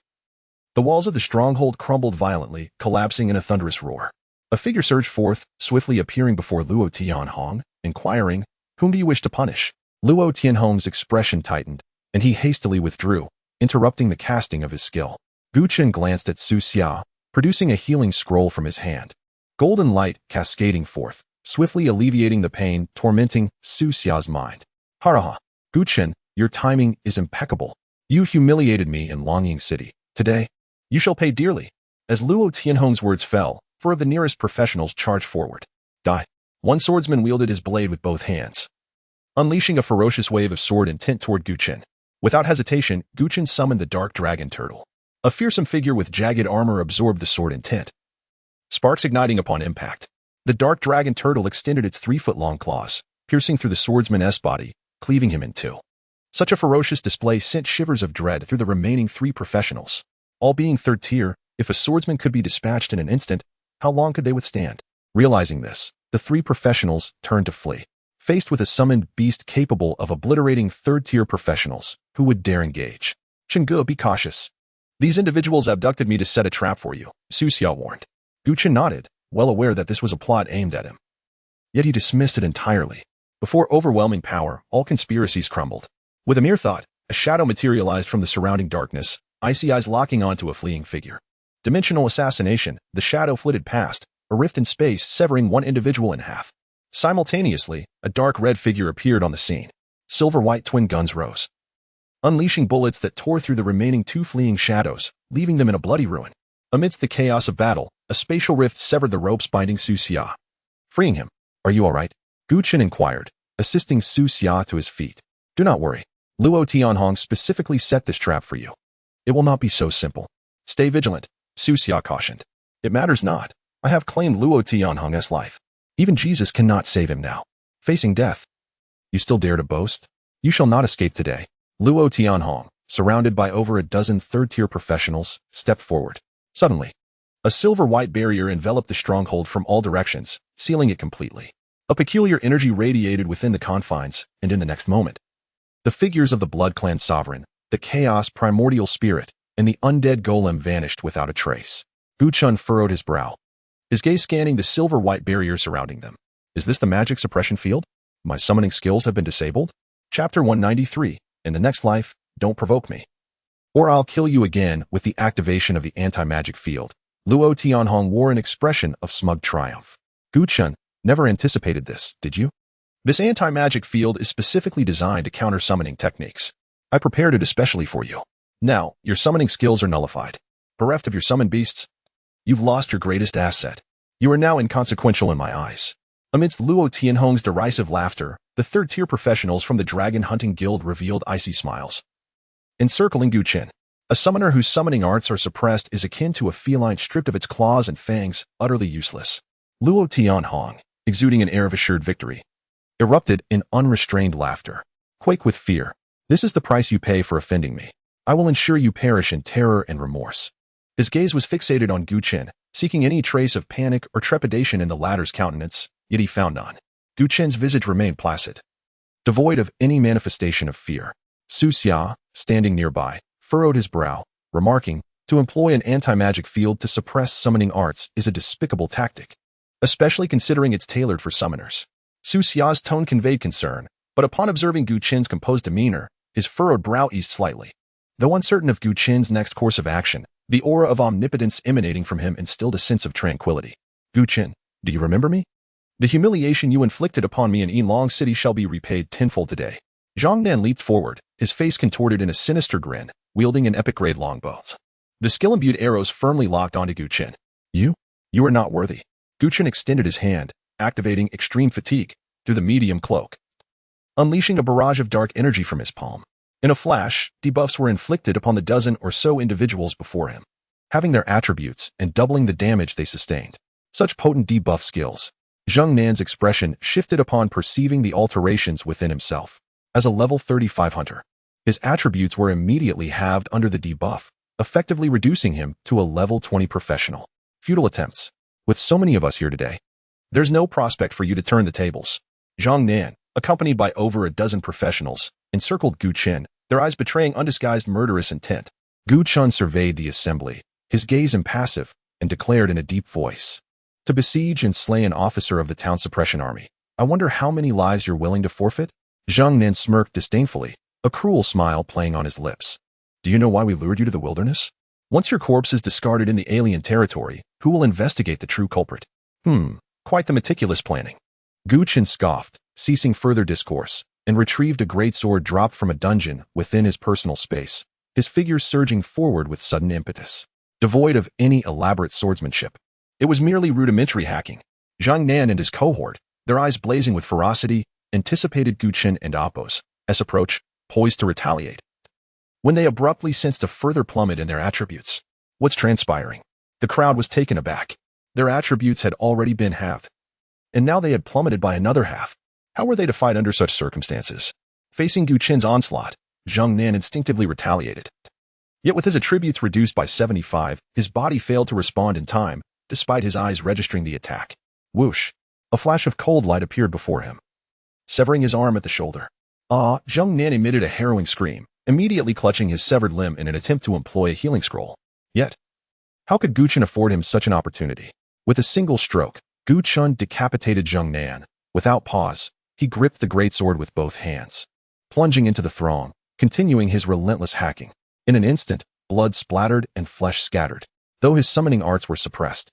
the walls of the stronghold crumbled violently, collapsing in a thunderous roar. A figure surged forth, swiftly appearing before Luo Tianhong, inquiring, "Whom do you wish to punish?" Luo Tianhong's expression tightened, and he hastily withdrew, interrupting the casting of his skill. Gu Chen glanced at Su Xia, producing a healing scroll from his hand. Golden light cascading forth, swiftly alleviating the pain tormenting Su Xia's mind. Haraha! Gu Chen, your timing is impeccable. You humiliated me in Longying City. Today, you shall pay dearly. As Luo Tianhong's words fell, four of the nearest professionals charged forward. Die. One swordsman wielded his blade with both hands, unleashing a ferocious wave of sword intent toward Gu Chen. Without hesitation, Gu Chen summoned the dark dragon turtle. A fearsome figure with jagged armor absorbed the sword intent, sparks igniting upon impact. The dark dragon turtle extended its 3-foot-long claws, piercing through the swordsman's body, cleaving him in two. Such a ferocious display sent shivers of dread through the remaining 3 professionals. All being third tier, if a swordsman could be dispatched in an instant, how long could they withstand? Realizing this, the 3 professionals turned to flee, faced with a summoned beast capable of obliterating third-tier professionals who would dare engage. Chen, be cautious. These individuals abducted me to set a trap for you, Su Xia warned. Gu Chen nodded, well aware that this was a plot aimed at him. Yet he dismissed it entirely. Before overwhelming power, all conspiracies crumbled. With a mere thought, a shadow materialized from the surrounding darkness, icy eyes locking onto a fleeing figure. Dimensional assassination, the shadow flitted past, a rift in space severing one individual in half. Simultaneously, a dark red figure appeared on the scene. Silver-white twin guns rose, unleashing bullets that tore through the remaining 2 fleeing shadows, leaving them in a bloody ruin. Amidst the chaos of battle, a spatial rift severed the ropes binding Su Xia, freeing him. Are you all right? Gu Chen inquired, assisting Su Xia to his feet. Do not worry. Luo Tianhong specifically set this trap for you. It will not be so simple. Stay vigilant, Su Xia cautioned. It matters not. I have claimed Luo Tianhong's life. Even Jesus cannot save him now. Facing death. You still dare to boast? You shall not escape today. Luo Tianhong, surrounded by over a dozen third-tier professionals, stepped forward. Suddenly, a silver-white barrier enveloped the stronghold from all directions, sealing it completely. A peculiar energy radiated within the confines, and in the next moment, the figures of the Blood Clan sovereign, the chaos primordial spirit, and the undead golem vanished without a trace. Gu Chen furrowed his brow, his gaze scanning the silver-white barrier surrounding them. Is this the magic suppression field? My summoning skills have been disabled? Chapter 193. In the next life, don't provoke me, or I'll kill you again. With the activation of the anti-magic field, Luo Tianhong wore an expression of smug triumph. Gu Chen, never anticipated this, did you? This anti-magic field is specifically designed to counter summoning techniques. I prepared it especially for you. Now, your summoning skills are nullified. Bereft of your summoned beasts, you've lost your greatest asset. You are now inconsequential in my eyes. Amidst Luo Tianhong's derisive laughter, the third-tier professionals from the Dragon Hunting Guild revealed icy smiles. Encircling Gu Chen, a summoner whose summoning arts are suppressed is akin to a feline stripped of its claws and fangs, utterly useless. Luo Tianhong, exuding an air of assured victory, erupted in unrestrained laughter. Quake with fear. This is the price you pay for offending me. I will ensure you perish in terror and remorse. His gaze was fixated on Gu Chen, seeking any trace of panic or trepidation in the latter's countenance, yet he found none. Gu Chen's visage remained placid, devoid of any manifestation of fear. Su Xia, standing nearby, furrowed his brow, remarking, to employ an anti-magic field to suppress summoning arts is a despicable tactic, especially considering it's tailored for summoners. Su Xia's tone conveyed concern, but upon observing Gu Chen's composed demeanor, his furrowed brow eased slightly. Though uncertain of Gu Chen's next course of action, the aura of omnipotence emanating from him instilled a sense of tranquility. Gu Chen, do you remember me? The humiliation you inflicted upon me in Yinlong City shall be repaid tenfold today. Zhang Nan leaped forward, his face contorted in a sinister grin, wielding an epic-grade longbow. The skill-imbued arrows firmly locked onto Gu Chen. You are not worthy. Gu Chen extended his hand, activating extreme fatigue through the medium cloak, unleashing a barrage of dark energy from his palm. In a flash, debuffs were inflicted upon the dozen or so individuals before him, having their attributes and doubling the damage they sustained. Such potent debuff skills. Zhang Nan's expression shifted upon perceiving the alterations within himself. As a level 35 hunter, his attributes were immediately halved under the debuff, effectively reducing him to a level 20 professional. Futile attempts. With so many of us here today, there's no prospect for you to turn the tables. Zhang Nan, accompanied by over a dozen professionals, encircled Gu Chen, their eyes betraying undisguised murderous intent. Gu Chen surveyed the assembly, his gaze impassive, and declared in a deep voice, "To besiege and slay an officer of the town suppression army, I wonder how many lives you're willing to forfeit?" Zhang Nan smirked disdainfully, a cruel smile playing on his lips. "Do you know why we lured you to the wilderness? Once your corpse is discarded in the alien territory, who will investigate the true culprit?" Quite the meticulous planning. Gu Chen scoffed, ceasing further discourse, and retrieved a great sword dropped from a dungeon within his personal space, his figure surging forward with sudden impetus, devoid of any elaborate swordsmanship. It was merely rudimentary hacking. Zhang Nan and his cohort, their eyes blazing with ferocity, anticipated Gu Chen and Appo's approach, poised to retaliate, when they abruptly sensed a further plummet in their attributes. What's transpiring? The crowd was taken aback. Their attributes had already been halved, and now they had plummeted by another half. How were they to fight under such circumstances? Facing Gu Chen's onslaught, Zhang Nan instinctively retaliated. Yet with his attributes reduced by 75, his body failed to respond in time, despite his eyes registering the attack. Whoosh! A flash of cold light appeared before him, severing his arm at the shoulder. Zhang Nan emitted a harrowing scream, immediately clutching his severed limb in an attempt to employ a healing scroll. Yet, how could Gu Chen afford him such an opportunity? With a single stroke, Gu Chen decapitated Zhang Nan. Without pause, he gripped the greatsword with both hands, plunging into the throng, continuing his relentless hacking. In an instant, blood splattered and flesh scattered. Though his summoning arts were suppressed,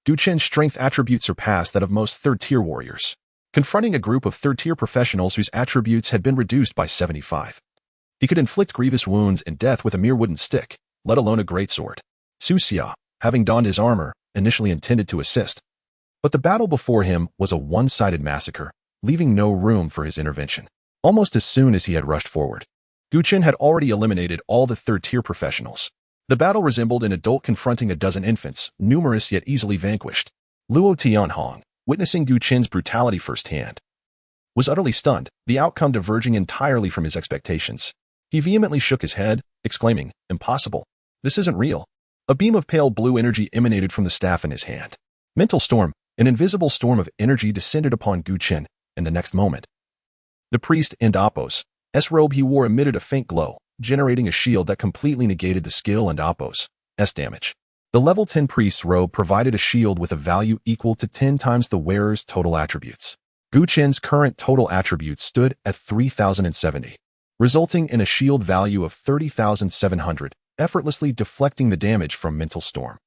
Gu Chen's strength attributes surpassed that of most third-tier warriors. Confronting a group of third-tier professionals whose attributes had been reduced by 75, he could inflict grievous wounds and death with a mere wooden stick, let alone a greatsword. Su Xia, having donned his armor, initially intended to assist, but the battle before him was a one-sided massacre, leaving no room for his intervention. Almost as soon as he had rushed forward, Gu Chen had already eliminated all the third-tier professionals. The battle resembled an adult confronting a dozen infants, numerous yet easily vanquished. Luo Tianhong, witnessing Gu Chen's brutality firsthand, was utterly stunned, the outcome diverging entirely from his expectations. He vehemently shook his head, exclaiming, "Impossible. This isn't real." A beam of pale blue energy emanated from the staff in his hand. Mental storm, an invisible storm of energy descended upon Gu Chen, and the next moment, the priest and Appo's robe he wore emitted a faint glow, generating a shield that completely negated the skill and Appo's damage. The level 10 priest's robe provided a shield with a value equal to 10 times the wearer's total attributes. Gu Chen's current total attributes stood at 3,070, resulting in a shield value of 30,700, effortlessly deflecting the damage from mental storm.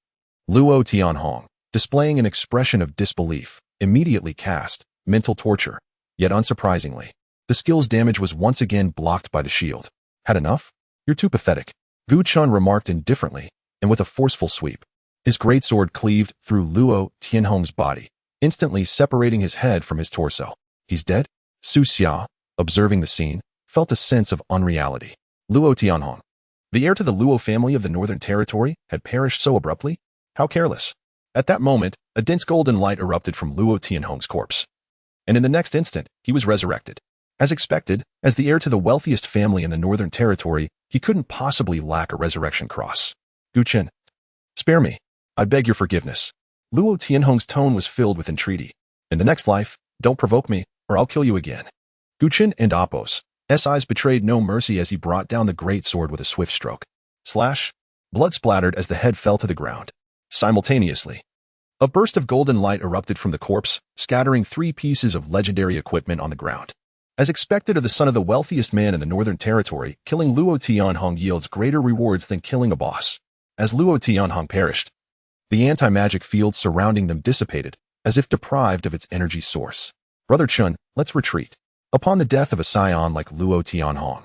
Luo Tianhong, displaying an expression of disbelief, immediately cast mental torture, yet unsurprisingly, the skill's damage was once again blocked by the shield. "Had enough? You're too pathetic," Gu Chen remarked indifferently, and with a forceful sweep, his greatsword cleaved through Luo Tianhong's body, instantly separating his head from his torso. "He's dead?" Su Xia, observing the scene, felt a sense of unreality. Luo Tianhong, the heir to the Luo family of the Northern Territory, had perished so abruptly? How careless. At that moment, a dense golden light erupted from Luo Tianhong's corpse, and in the next instant, he was resurrected. As expected, as the heir to the wealthiest family in the Northern Territory, he couldn't possibly lack a resurrection cross. "Gu Chen, spare me. I beg your forgiveness." Luo Tianhong's tone was filled with entreaty. In the next life, don't provoke me, or I'll kill you again. Gu Chen and Apos, eyes betrayed no mercy as he brought down the great sword with a swift stroke. Slash! Blood splattered as the head fell to the ground. Simultaneously, a burst of golden light erupted from the corpse, scattering 3 pieces of legendary equipment on the ground. As expected of the son of the wealthiest man in the Northern Territory, killing Luo Tianhong yields greater rewards than killing a boss. As Luo Tianhong perished, the anti-magic field surrounding them dissipated, as if deprived of its energy source. Brother Chen, let's retreat. Upon the death of a scion like Luo Tianhong,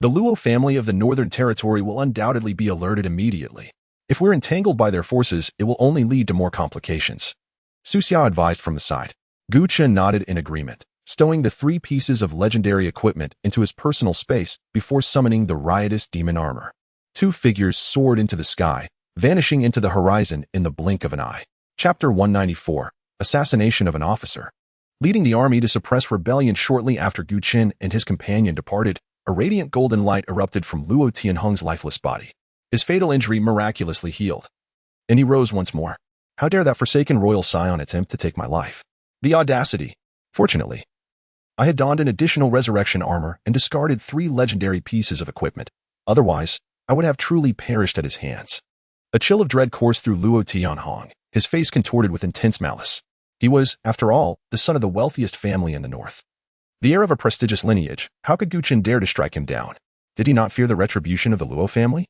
the Luo family of the Northern Territory will undoubtedly be alerted immediately. If we're entangled by their forces, it will only lead to more complications. Su Xia advised from the side. Gu Chen nodded in agreement, stowing the 3 pieces of legendary equipment into his personal space before summoning the riotous demon armor. 2 figures soared into the sky, vanishing into the horizon in the blink of an eye. Chapter 194, Assassination of an Officer. Leading the army to suppress rebellion shortly after Gu Chen and his companion departed, a radiant golden light erupted from Luo Tianhong's lifeless body. His fatal injury miraculously healed, and he rose once more. How dare that forsaken royal scion attempt to take my life? The audacity! Fortunately, I had donned an additional resurrection armor and discarded 3 legendary pieces of equipment. Otherwise, I would have truly perished at his hands. A chill of dread coursed through Luo Tianhong, his face contorted with intense malice. He was, after all, the son of the wealthiest family in the north. The heir of a prestigious lineage, how could Gu Chen dare to strike him down? Did he not fear the retribution of the Luo family?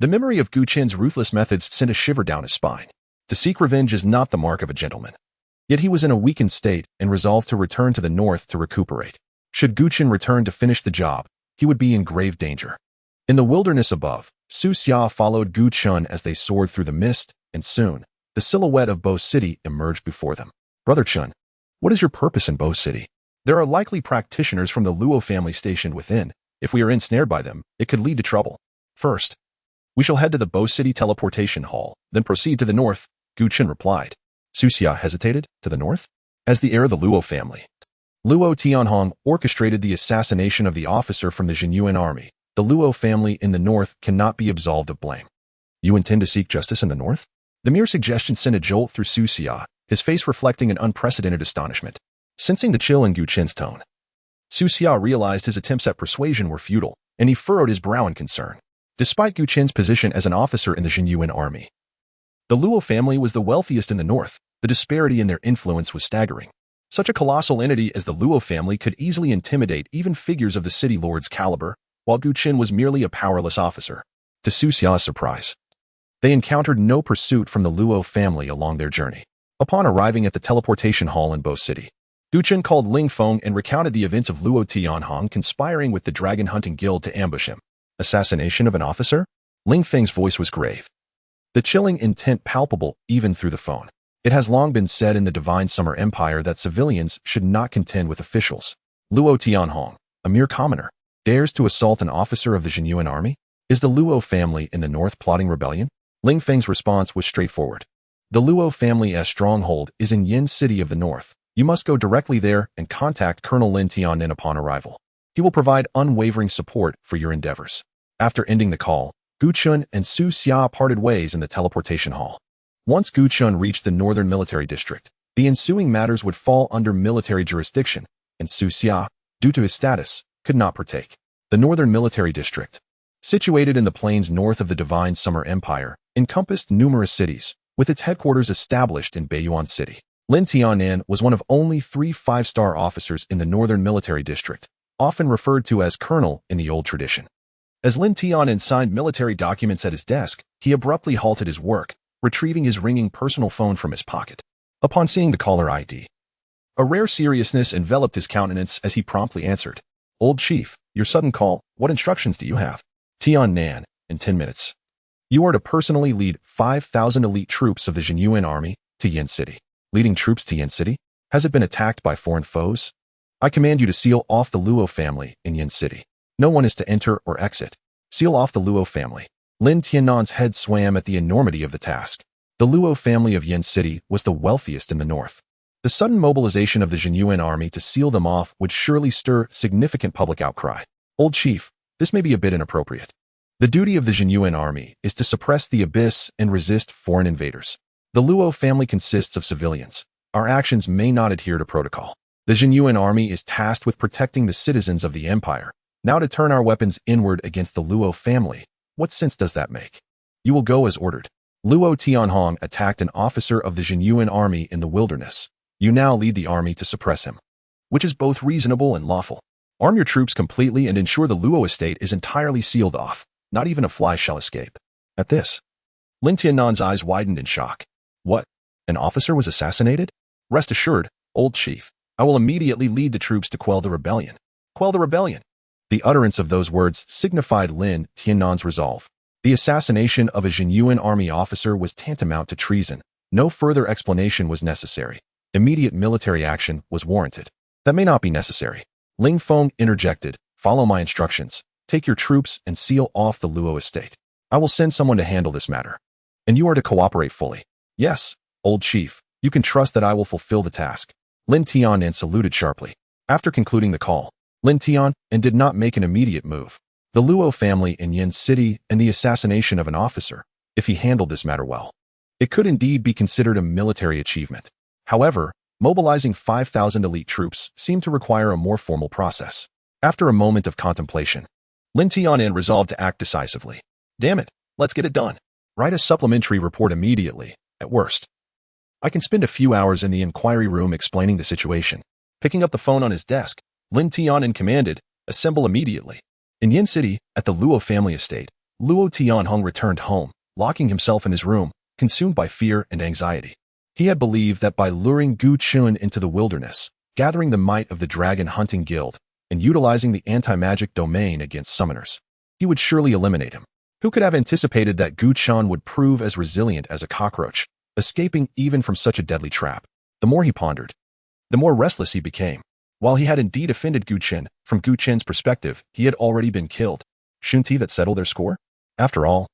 The memory of Gu Chen's ruthless methods sent a shiver down his spine. To seek revenge is not the mark of a gentleman. Yet he was in a weakened state and resolved to return to the north to recuperate. Should Gu Chen return to finish the job, he would be in grave danger. In the wilderness above, Su Xia followed Gu Chen as they soared through the mist, and soon, the silhouette of Bo City emerged before them. Brother Chen, what is your purpose in Bo City? There are likely practitioners from the Luo family stationed within. If we are ensnared by them, it could lead to trouble. First, we shall head to the Bo City teleportation hall, then proceed to the north, Gu Chen replied. Su Xia hesitated. To the north? As the heir of the Luo family, Luo Tianhong orchestrated the assassination of the officer from the Jinyuan army. The Luo family in the north cannot be absolved of blame. You intend to seek justice in the north? The mere suggestion sent a jolt through Su Xia, his face reflecting an unprecedented astonishment. Sensing the chill in Gu Chen's tone, Su Xia realized his attempts at persuasion were futile, and he furrowed his brow in concern. Despite Gu Chen's position as an officer in the Jinyuan army, the Luo family was the wealthiest in the north. The disparity in their influence was staggering. Such a colossal entity as the Luo family could easily intimidate even figures of the city lord's caliber, while Gu Chen was merely a powerless officer. To Su Xia's surprise, they encountered no pursuit from the Luo family along their journey. Upon arriving at the teleportation hall in Bo City, Gu Chen called Ling Feng and recounted the events of Luo Tianhong conspiring with the dragon hunting guild to ambush him. Assassination of an officer? Ling Feng's voice was grave, the chilling intent palpable even through the phone. It has long been said in the Divine Summer Empire that civilians should not contend with officials. Luo Tianhong, a mere commoner, dares to assault an officer of the Jinyuan army? Is the Luo family in the north plotting rebellion? Ling Feng's response was straightforward. The Luo family's stronghold is in Yin City of the north. You must go directly there and contact Colonel Lin Tianin upon arrival. He will provide unwavering support for your endeavors. After ending the call, Gu Chen and Su Xia parted ways in the teleportation hall. Once Gu Chen reached the Northern Military District, the ensuing matters would fall under military jurisdiction, and Su Xia, due to his status, could not partake. The Northern Military District, situated in the plains north of the Divine Summer Empire, encompassed numerous cities, with its headquarters established in Beiyuan City. Lin Tianin was one of only 3 5-star officers in the Northern Military District, often referred to as Colonel in the old tradition. As Lin Tianin signed military documents at his desk, he abruptly halted his work, retrieving his ringing personal phone from his pocket. Upon seeing the caller ID, a rare seriousness enveloped his countenance as he promptly answered. Old Chief, your sudden call, what instructions do you have? Tianin, in 10 minutes. You are to personally lead 5,000 elite troops of the Jinyuan army to Yin City. Leading troops to Yin City? Has it been attacked by foreign foes? I command you to seal off the Luo family in Yin City. No one is to enter or exit. Seal off the Luo family. Lin Tiannan's head swam at the enormity of the task. The Luo family of Yin City was the wealthiest in the north. The sudden mobilization of the Jinyuan army to seal them off would surely stir significant public outcry. Old Chief, this may be a bit inappropriate. The duty of the Jinyuan army is to suppress the abyss and resist foreign invaders. The Luo family consists of civilians. Our actions may not adhere to protocol. The Jinyuan army is tasked with protecting the citizens of the empire. Now to turn our weapons inward against the Luo family, what sense does that make? You will go as ordered. Luo Tianhong attacked an officer of the Jinyuan army in the wilderness. You now lead the army to suppress him, which is both reasonable and lawful. Arm your troops completely and ensure the Luo estate is entirely sealed off. Not even a fly shall escape. At this, Lin Tiannan's eyes widened in shock. What? An officer was assassinated? Rest assured, old chief, I will immediately lead the troops to quell the rebellion. Quell the rebellion! The utterance of those words signified Lin Tiannan's resolve. The assassination of a Jinyuan army officer was tantamount to treason. No further explanation was necessary. Immediate military action was warranted. That may not be necessary. Ling Feng interjected. Follow my instructions. Take your troops and seal off the Luo estate. I will send someone to handle this matter. And you are to cooperate fully. Yes, old chief, you can trust that I will fulfill the task. Lin Tianan saluted sharply. After concluding the call, Lin Tian did not make an immediate move. The Luo family in Yin City and the assassination of an officer, if he handled this matter well, it could indeed be considered a military achievement. However, mobilizing 5,000 elite troops seemed to require a more formal process. After a moment of contemplation, Lin Tianan resolved to act decisively. Damn it, let's get it done. Write a supplementary report immediately, at worst. I can spend a few hours in the inquiry room explaining the situation. Picking up the phone on his desk, Lin Tianan commanded, assemble immediately. In Yin City, at the Luo family estate, Luo Tianhong returned home, locking himself in his room, consumed by fear and anxiety. He had believed that by luring Gu Chun into the wilderness, gathering the might of the dragon hunting guild, and utilizing the anti-magic domain against summoners, he would surely eliminate him. Who could have anticipated that Gu Chun would prove as resilient as a cockroach, escaping even from such a deadly trap? The more he pondered, the more restless he became. While he had indeed offended Gu Chen, from Gu Chen's perspective, he had already been killed. Shouldn't he that settle their score? After all,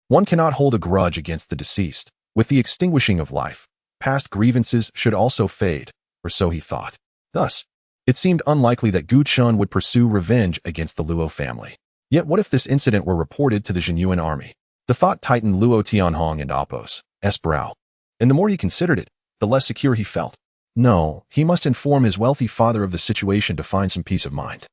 one cannot hold a grudge against the deceased. With the extinguishing of life, past grievances should also fade, or so he thought. Thus, it seemed unlikely that Gu Chen would pursue revenge against the Luo family. Yet what if this incident were reported to the Jinyuan army? The thought tightened Luo Tianhong and Appo's brow. And the more he considered it, the less secure he felt. No, he must inform his wealthy father of the situation to find some peace of mind.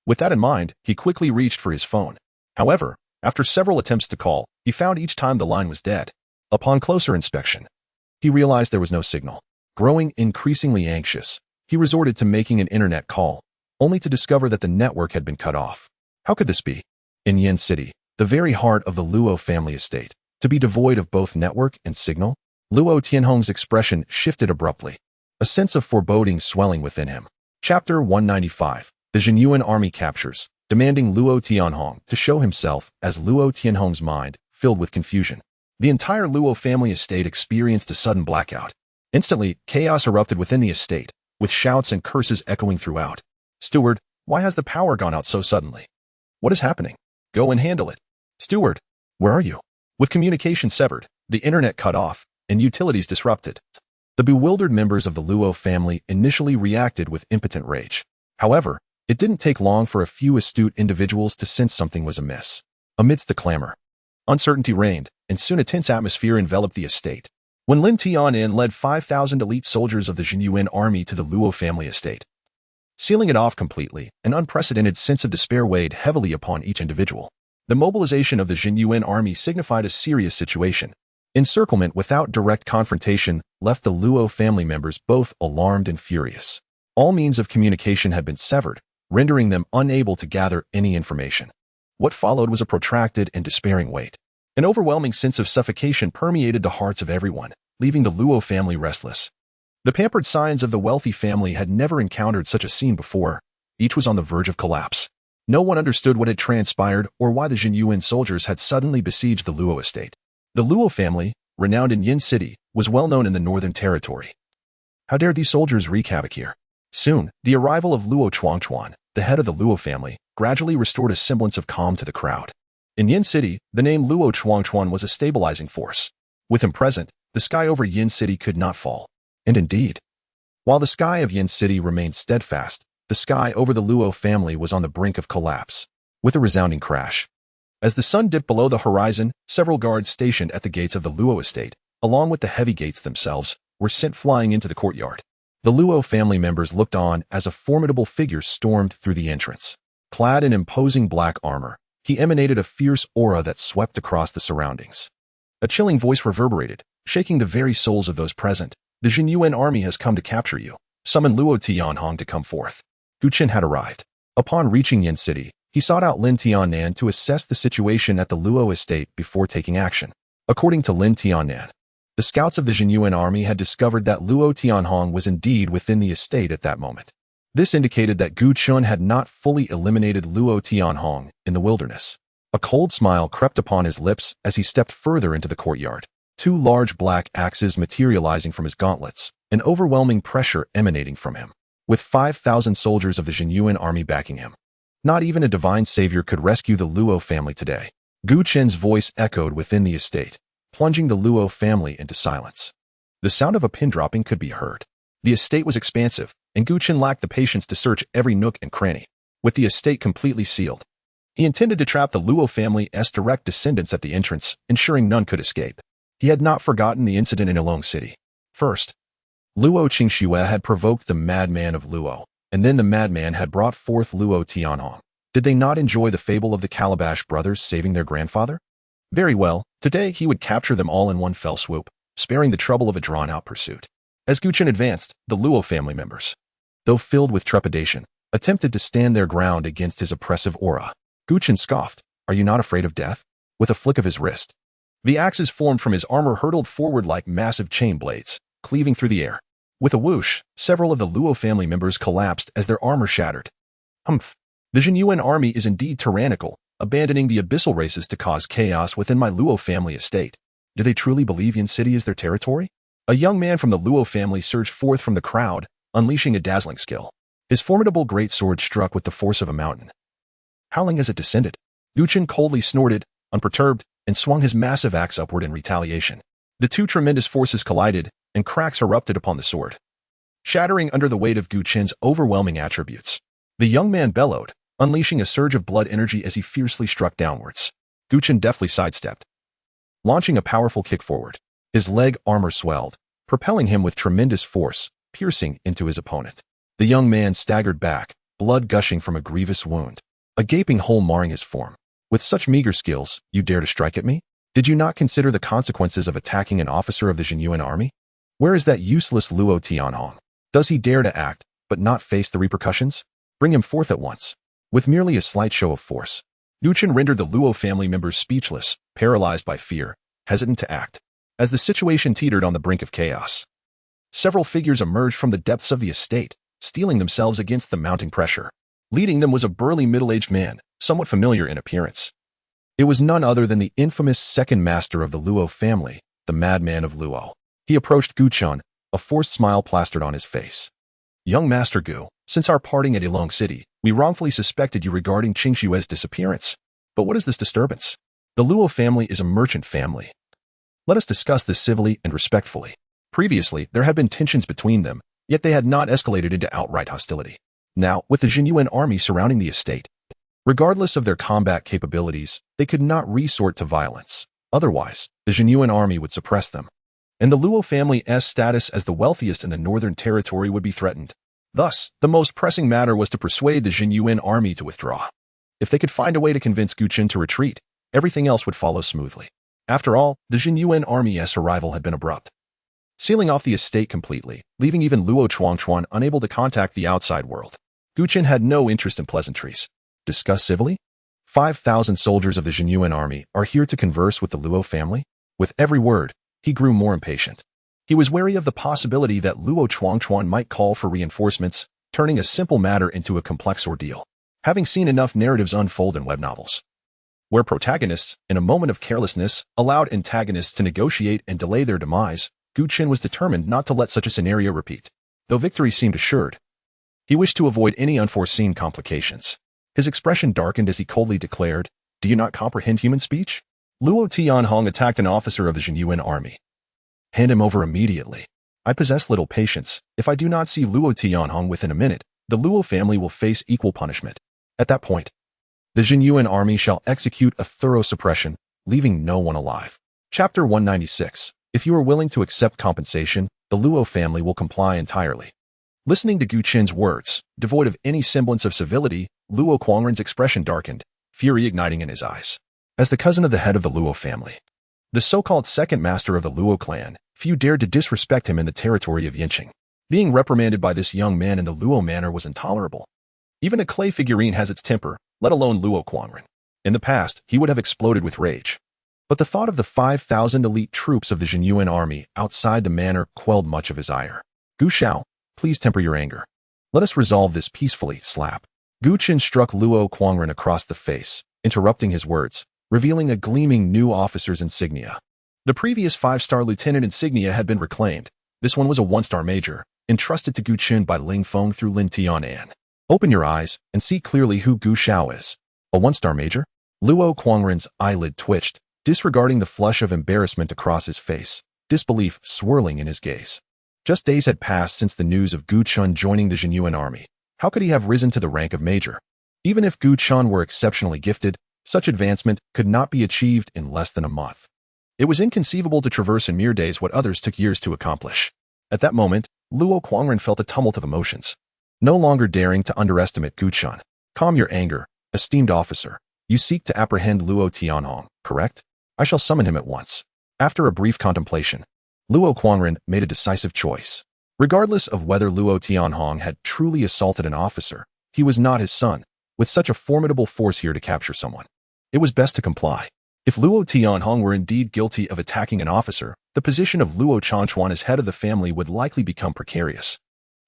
With that in mind, he quickly reached for his phone. However, after several attempts to call, he found each time the line was dead. Upon closer inspection, he realized there was no signal. Growing increasingly anxious, he resorted to making an internet call, only to discover that the network had been cut off. How could this be? In Yin City, the very heart of the Luo family estate, to be devoid of both network and signal? Luo Tianhong's expression shifted abruptly, a sense of foreboding swelling within him. Chapter 195. The Jinyuan army captures, demanding Luo Tianhong to show himself as Luo Tianhong's mind filled with confusion. The entire Luo family estate experienced a sudden blackout. Instantly, chaos erupted within the estate, with shouts and curses echoing throughout. Steward, why has the power gone out so suddenly? What is happening? Go and handle it. Steward, where are you? With communication severed, the internet cut off, and utilities disrupted, the bewildered members of the Luo family initially reacted with impotent rage. However, it didn't take long for a few astute individuals to sense something was amiss. Amidst the clamor, uncertainty reigned, and soon a tense atmosphere enveloped the estate. When Lin Tianan led 5,000 elite soldiers of the Jinyuan army to the Luo family estate, sealing it off completely, an unprecedented sense of despair weighed heavily upon each individual. The mobilization of the Jinyuan army signified a serious situation. Encirclement without direct confrontation left the Luo family members both alarmed and furious. All means of communication had been severed, rendering them unable to gather any information. What followed was a protracted and despairing wait. An overwhelming sense of suffocation permeated the hearts of everyone, leaving the Luo family restless. The pampered scions of the wealthy family had never encountered such a scene before. Each was on the verge of collapse. No one understood what had transpired or why the Jinyuan soldiers had suddenly besieged the Luo estate. The Luo family, renowned in Yin City, was well known in the Northern Territory. How dared these soldiers wreak havoc here? Soon, the arrival of Luo Chuangchuan, the head of the Luo family, gradually restored a semblance of calm to the crowd. In Yin City, the name Luo Chuangchuan was a stabilizing force. With him present, the sky over Yin City could not fall. And indeed, while the sky of Yin City remained steadfast, the sky over the Luo family was on the brink of collapse, with a resounding crash. As the sun dipped below the horizon, several guards stationed at the gates of the Luo estate along with the heavy gates themselves, were sent flying into the courtyard. The Luo family members looked on as a formidable figure stormed through the entrance. Clad in imposing black armor, he emanated a fierce aura that swept across the surroundings. A chilling voice reverberated, shaking the very souls of those present. The Jinyuan army has come to capture you. Summon Luo Tianhong to come forth. Gu Chen had arrived. Upon reaching Yin City, he sought out Lin Tiannan to assess the situation at the Luo estate before taking action. According to Lin Tiannan, the scouts of the Jinyuan army had discovered that Luo Tianhong was indeed within the estate at that moment. This indicated that Gu Chen had not fully eliminated Luo Tianhong in the wilderness. A cold smile crept upon his lips as he stepped further into the courtyard. Two large black axes materializing from his gauntlets, an overwhelming pressure emanating from him. With 5,000 soldiers of the Jinyuan army backing him, not even a divine savior could rescue the Luo family today. Gu Chen's voice echoed within the estate, plunging the Luo family into silence. The sound of a pin dropping could be heard. The estate was expansive, and Gu Chen lacked the patience to search every nook and cranny. With the estate completely sealed, he intended to trap the Luo family's direct descendants at the entrance, ensuring none could escape. He had not forgotten the incident in Ilong City. First, Luo Qingxue had provoked the madman of Luo, and then the madman had brought forth Luo Tianhong. Did they not enjoy the fable of the Calabash brothers saving their grandfather? Very well, today he would capture them all in one fell swoop, sparing the trouble of a drawn-out pursuit. As Gu Chen advanced, the Luo family members, though filled with trepidation, attempted to stand their ground against his oppressive aura. Gu Chen scoffed, "Are you not afraid of death?" With a flick of his wrist, the axes formed from his armor hurtled forward like massive chain blades, cleaving through the air. With a whoosh, several of the Luo family members collapsed as their armor shattered. Humph! The Jinyuan army is indeed tyrannical, abandoning the abyssal races to cause chaos within my Luo family estate. Do they truly believe Yin City is their territory? A young man from the Luo family surged forth from the crowd, unleashing a dazzling skill. His formidable greatsword struck with the force of a mountain. Howling as it descended, Gu Chen coldly snorted, unperturbed, and swung his massive axe upward in retaliation. The two tremendous forces collided, and cracks erupted upon the sword, shattering under the weight of Gu Chen's overwhelming attributes. The young man bellowed, unleashing a surge of blood energy as he fiercely struck downwards. Gu Chen deftly sidestepped, launching a powerful kick forward. His leg armor swelled, propelling him with tremendous force, piercing into his opponent. The young man staggered back, blood gushing from a grievous wound, a gaping hole marring his form. With such meager skills, you dare to strike at me? Did you not consider the consequences of attacking an officer of the Jinyuan army? Where is that useless Luo Tianhong? Does he dare to act, but not face the repercussions? Bring him forth at once. With merely a slight show of force, Gu Chen rendered the Luo family members speechless, paralyzed by fear, hesitant to act. As the situation teetered on the brink of chaos, several figures emerged from the depths of the estate, steeling themselves against the mounting pressure. Leading them was a burly middle-aged man, somewhat familiar in appearance. It was none other than the infamous second master of the Luo family, the madman of Luo. He approached Gu Chen, a forced smile plastered on his face. "Young Master Gu, since our parting at Ilong City, we wrongfully suspected you regarding Qingxue's disappearance. But what is this disturbance? The Luo family is a merchant family. Let us discuss this civilly and respectfully. Previously, there had been tensions between them, yet they had not escalated into outright hostility. Now, with the Jinyuan army surrounding the estate, regardless of their combat capabilities, they could not resort to violence. Otherwise, the Jinyuan army would suppress them, and the Luo family's status as the wealthiest in the northern territory would be threatened. Thus, the most pressing matter was to persuade the Jinyuan army to withdraw. If they could find a way to convince Gu Chen to retreat, everything else would follow smoothly. After all, the Jinyuan army's arrival had been abrupt, sealing off the estate completely, leaving even Luo Chuangchuan unable to contact the outside world. Gu Chen had no interest in pleasantries. Discuss civilly? 5,000 soldiers of the Jinyuan army are here to converse with the Luo family? With every word, he grew more impatient. He was wary of the possibility that Luo Chuangchuan might call for reinforcements, turning a simple matter into a complex ordeal. Having seen enough narratives unfold in web novels, where protagonists, in a moment of carelessness, allowed antagonists to negotiate and delay their demise, Gu Chen was determined not to let such a scenario repeat. Though victory seemed assured, he wished to avoid any unforeseen complications. His expression darkened as he coldly declared, "Do you not comprehend human speech? Luo Tianhong attacked an officer of the Jinyuan army. Hand him over immediately. I possess little patience. If I do not see Luo Tianhong within a minute, the Luo family will face equal punishment. At that point, the Jinyuan army shall execute a thorough suppression, leaving no one alive." Chapter 196. If you are willing to accept compensation, the Luo family will comply entirely. Listening to Gu Chen's words, devoid of any semblance of civility, Luo Quangren's expression darkened, fury igniting in his eyes. As the cousin of the head of the Luo family, the so-called second master of the Luo clan, few dared to disrespect him in the territory of Yinqing. Being reprimanded by this young man in the Luo manner was intolerable. Even a clay figurine has its temper, let alone Luo Quangren. In the past, he would have exploded with rage. But the thought of the 5,000 elite troops of the Jinyuan army outside the manor quelled much of his ire. Gu Xiao, please temper your anger. Let us resolve this peacefully, slap. Gu Chen struck Luo Quangren across the face, interrupting his words, revealing a gleaming new officer's insignia. The previous 5-star lieutenant insignia had been reclaimed. This one was a 1-star major, entrusted to Gu Chen by Ling Feng through Lin Tianan. Open your eyes and see clearly who Gu Xiao is. A 1-star major? Luo Quangren's eyelid twitched, disregarding the flush of embarrassment across his face, disbelief swirling in his gaze. Just days had passed since the news of Gu Chen joining the Jinyuan army. How could he have risen to the rank of major? Even if Gu Chen were exceptionally gifted, such advancement could not be achieved in less than a month. It was inconceivable to traverse in mere days what others took years to accomplish. At that moment, Luo Quangren felt a tumult of emotions. No longer daring to underestimate Gu Chen. Calm your anger, esteemed officer. You seek to apprehend Luo Tianhong, correct? I shall summon him at once. After a brief contemplation, Luo Quangren made a decisive choice. Regardless of whether Luo Tianhong had truly assaulted an officer, he was not his son, with such a formidable force here to capture someone. It was best to comply. If Luo Tianhong were indeed guilty of attacking an officer, the position of Luo Chanchuan as head of the family would likely become precarious.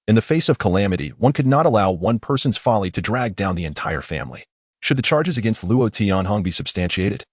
In the face of calamity, one could not allow one person's folly to drag down the entire family. Should the charges against Luo Tianhong be substantiated,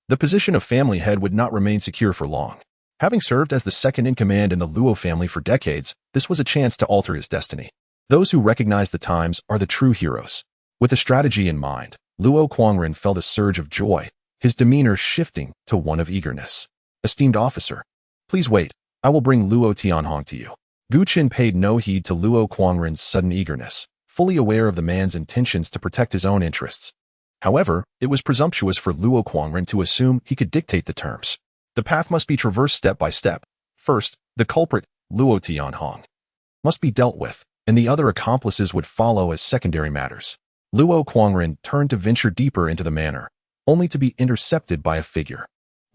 the position of family head would not remain secure for long. Having served as the second-in-command in the Luo family for decades, this was a chance to alter his destiny. Those who recognize the times are the true heroes. With a strategy in mind, Luo Quangren felt a surge of joy, his demeanor shifting to one of eagerness. Esteemed officer, please wait, I will bring Luo Tianhong to you. Gu Chen paid no heed to Luo Quangren's sudden eagerness, fully aware of the man's intentions to protect his own interests. However, it was presumptuous for Luo Quangren to assume he could dictate the terms. The path must be traversed step by step. First, the culprit, Luo Tianhong, must be dealt with, and the other accomplices would follow as secondary matters. Luo Quangren turned to venture deeper into the manor, only to be intercepted by a figure.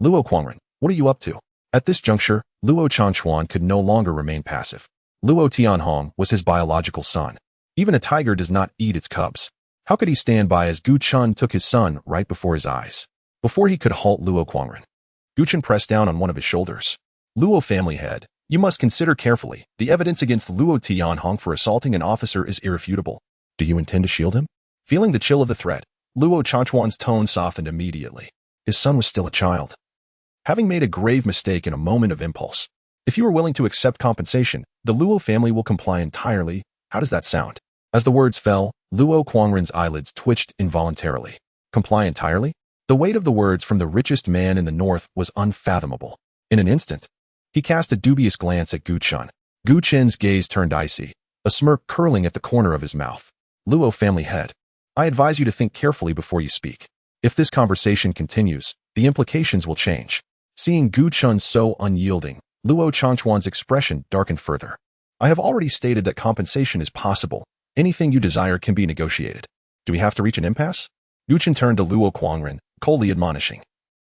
Luo Quangren, what are you up to? At this juncture, Luo Chanchuan could no longer remain passive. Luo Tianhong was his biological son. Even a tiger does not eat its cubs. How could he stand by as Gu Chen took his son right before his eyes? Before he could halt Luo Quangren, Gu Chen pressed down on one of his shoulders. Luo family head, you must consider carefully. The evidence against Luo Tianhong for assaulting an officer is irrefutable. Do you intend to shield him? Feeling the chill of the threat, Luo Chanchuan's tone softened immediately. His son was still a child, having made a grave mistake in a moment of impulse. If you are willing to accept compensation, the Luo family will comply entirely. How does that sound? As the words fell, Luo Quangren's eyelids twitched involuntarily. Comply entirely? The weight of the words from the richest man in the north was unfathomable. In an instant, he cast a dubious glance at Gu Chen. Gu Chen's gaze turned icy, a smirk curling at the corner of his mouth. Luo family head, I advise you to think carefully before you speak. If this conversation continues, the implications will change. Seeing Gu Chen so unyielding, Luo Chanchuan's expression darkened further. I have already stated that compensation is possible. Anything you desire can be negotiated. Do we have to reach an impasse? Gu Chen turned to Luo Quangren, coldly admonishing.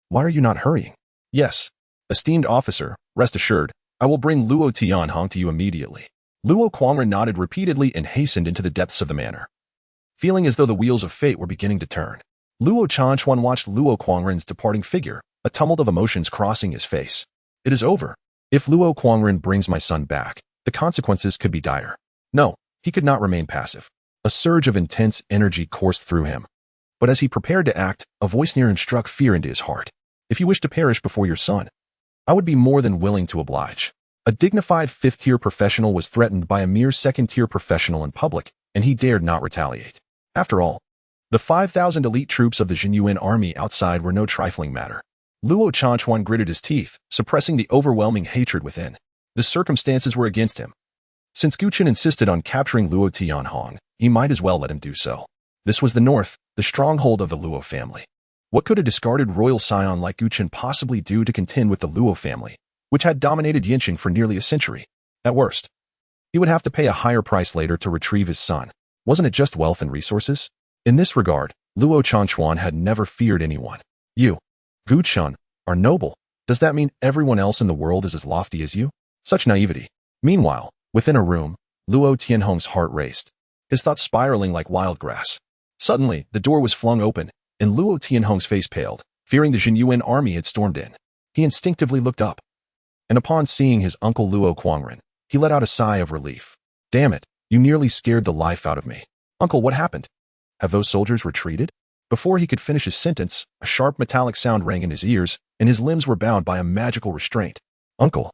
Why are you not hurrying? Yes. Esteemed officer, rest assured, I will bring Luo Tianhong to you immediately. Luo Quangren nodded repeatedly and hastened into the depths of the manor, feeling as though the wheels of fate were beginning to turn. Luo Chanchuan watched Luo Quangren's departing figure, a tumult of emotions crossing his face. It is over. If Luo Quangren brings my son back, the consequences could be dire. No, he could not remain passive. A surge of intense energy coursed through him. But as he prepared to act, a voice near him struck fear into his heart. If you wish to perish before your son, I would be more than willing to oblige. A dignified 5th-tier professional was threatened by a mere 2nd-tier professional in public, and he dared not retaliate. After all, the 5,000 elite troops of the Jinyuan army outside were no trifling matter. Luo Chanchuan gritted his teeth, suppressing the overwhelming hatred within. The circumstances were against him. Since Gu Chen insisted on capturing Luo Tianhong, he might as well let him do so. This was the north, the stronghold of the Luo family. What could a discarded royal scion like Gu Chen possibly do to contend with the Luo family? which had dominated Yinqing for nearly a century. At worst, he would have to pay a higher price later to retrieve his son. Wasn't it just wealth and resources? In this regard, Luo Changquan had never feared anyone. You, Gu Chen, are noble. Does that mean everyone else in the world is as lofty as you? Such naivety. Meanwhile, within a room, Luo Tianhong's heart raced, his thoughts spiraling like wild grass. Suddenly, the door was flung open, and Luo Tianhong's face paled, fearing the Jinyuan army had stormed in. He instinctively looked up, and upon seeing his uncle Luo Quangren, he let out a sigh of relief. Damn it, you nearly scared the life out of me. Uncle, what happened? Have those soldiers retreated? Before he could finish his sentence, a sharp metallic sound rang in his ears, and his limbs were bound by a magical restraint. Uncle,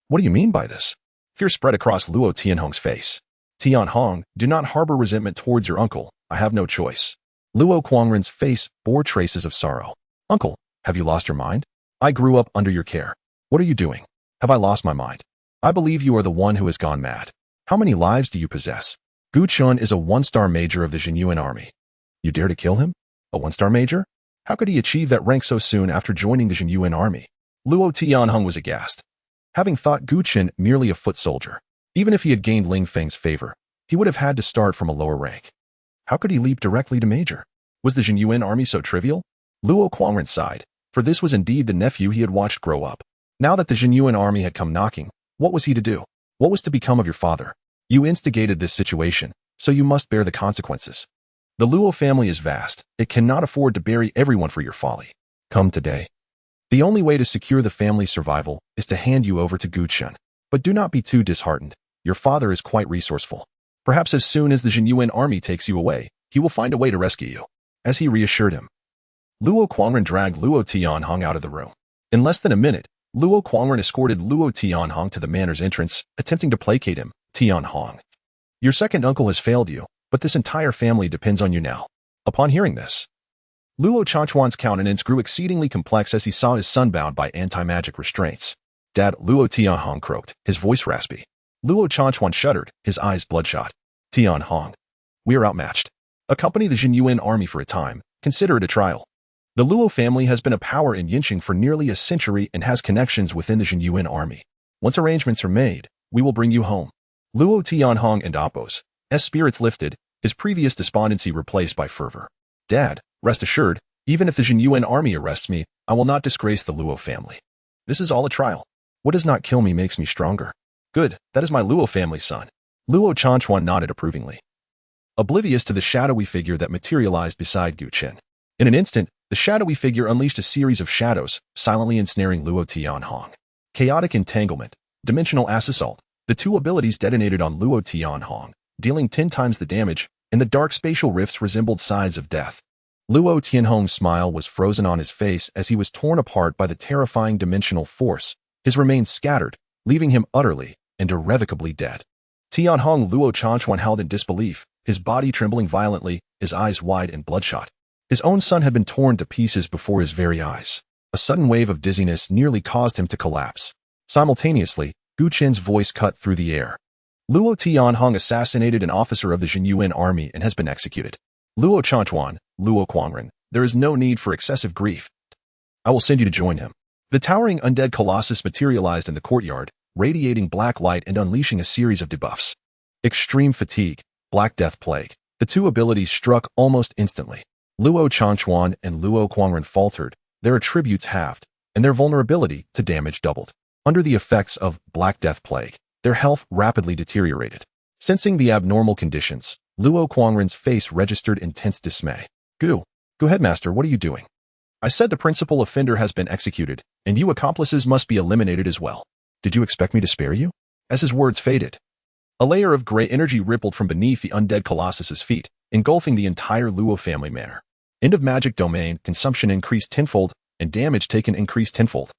what do you mean by this? Fear spread across Luo Tianhong's face. Tianhong, do not harbor resentment towards your uncle. I have no choice. Luo Quangren's face bore traces of sorrow. Uncle, have you lost your mind? I grew up under your care. What are you doing? Have I lost my mind? I believe you are the one who has gone mad. How many lives do you possess? Gu Chen is a one-star major of the Jinyuan army. You dare to kill him? A one-star major? How could he achieve that rank so soon after joining the Jinyuan army? Luo Tianhong was aghast, having thought Gu Chen merely a foot soldier. Even if he had gained Ling Feng's favor, he would have had to start from a lower rank. How could he leap directly to major? Was the Jinyuan army so trivial? Luo Quangren sighed, for this was indeed the nephew he had watched grow up. Now that the Jinyuan army had come knocking, what was he to do? What was to become of your father? You instigated this situation, so you must bear the consequences. The Luo family is vast. It cannot afford to bury everyone for your folly. Come today. The only way to secure the family's survival is to hand you over to Gu Chen. But do not be too disheartened. Your father is quite resourceful. Perhaps as soon as the Jinyuan army takes you away, he will find a way to rescue you. As he reassured him, Luo Quangren dragged Luo Tianhong out of the room. In less than a minute, Luo Quangren escorted Luo Tianhong to the manor's entrance, attempting to placate him. Tianhong, your second uncle has failed you, but this entire family depends on you now. Upon hearing this, Luo Changquan's countenance grew exceedingly complex as he saw his son bound by anti-magic restraints. Dad, Luo Tianhong croaked, his voice raspy. Luo Changquan shuddered, his eyes bloodshot. Tianhong, we are outmatched. Accompany the Jinyuan army for a time. Consider it a trial. The Luo family has been a power in Yinqing for nearly a century and has connections within the Jinyuan army. Once arrangements are made, we will bring you home. Luo Tianhong and Appo's spirits lifted, his previous despondency replaced by fervor. Dad, rest assured, even if the Jinyuan army arrests me, I will not disgrace the Luo family. This is all a trial. What does not kill me makes me stronger. Good, that is my Luo family son. Luo Changquan nodded approvingly, oblivious to the shadowy figure that materialized beside Gu Chen. In an instant, the shadowy figure unleashed a series of shadows, silently ensnaring Luo Tianhong. Chaotic entanglement, dimensional assault. The two abilities detonated on Luo Tianhong, dealing 10 times the damage, and the dark spatial rifts resembled signs of death. Luo Tianhong's smile was frozen on his face as he was torn apart by the terrifying dimensional force, his remains scattered, leaving him utterly and irrevocably dead. Tianhong Luo Changquan howled in disbelief, his body trembling violently, his eyes wide and bloodshot. His own son had been torn to pieces before his very eyes. A sudden wave of dizziness nearly caused him to collapse. Simultaneously, Gu Chen's voice cut through the air. Luo Tianhong assassinated an officer of the Jinyuan army and has been executed. Luo Changquan, Luo Quangren, there is no need for excessive grief. I will send you to join him. The towering undead colossus materialized in the courtyard, radiating black light and unleashing a series of debuffs. Extreme fatigue, Black Death Plague. The two abilities struck almost instantly. Luo Changquan and Luo Quangren faltered, their attributes halved, and their vulnerability to damage doubled. Under the effects of Black Death Plague, their health rapidly deteriorated. Sensing the abnormal conditions, Luo Quangren's face registered intense dismay. Go headmaster, what are you doing? I said the principal offender has been executed, and you accomplices must be eliminated as well. Did you expect me to spare you? As his words faded, a layer of gray energy rippled from beneath the undead colossus's feet, engulfing the entire Luo family manor. End of magic domain, consumption increased tenfold, and damage taken increased tenfold.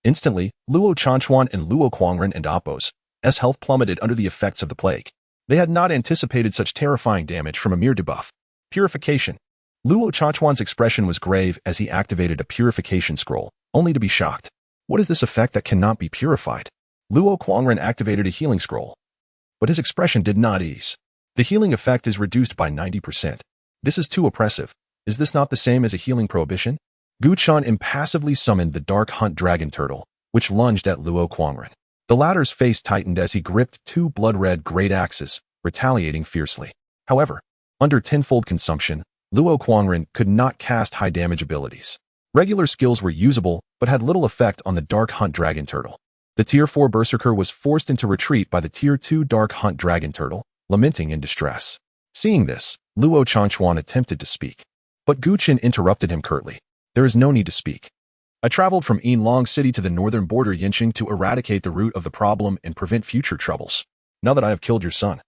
Instantly, Luo Changquan and Luo Quangren and Appo's health plummeted under the effects of the plague. They had not anticipated such terrifying damage from a mere debuff. Purification. Luo Changquan's expression was grave as he activated a purification scroll, only to be shocked. What is this effect that cannot be purified? Luo Quangren activated a healing scroll, but his expression did not ease. The healing effect is reduced by 90%. This is too oppressive. Is this not the same as a healing prohibition? Gu Chen impassively summoned the Dark Hunt Dragon Turtle, which lunged at Luo Quangren. The latter's face tightened as he gripped two blood-red great axes, retaliating fiercely. However, under tenfold consumption, Luo Quangren could not cast high-damage abilities. Regular skills were usable, but had little effect on the Dark Hunt Dragon Turtle. The Tier 4 Berserker was forced into retreat by the Tier 2 Dark Hunt Dragon Turtle, lamenting in distress. Seeing this, Luo Changchuan attempted to speak. But Gu Chen interrupted him curtly. There is no need to speak. I traveled from Yinlong City to the northern border Yinqing to eradicate the root of the problem and prevent future troubles. Now that I have killed your son,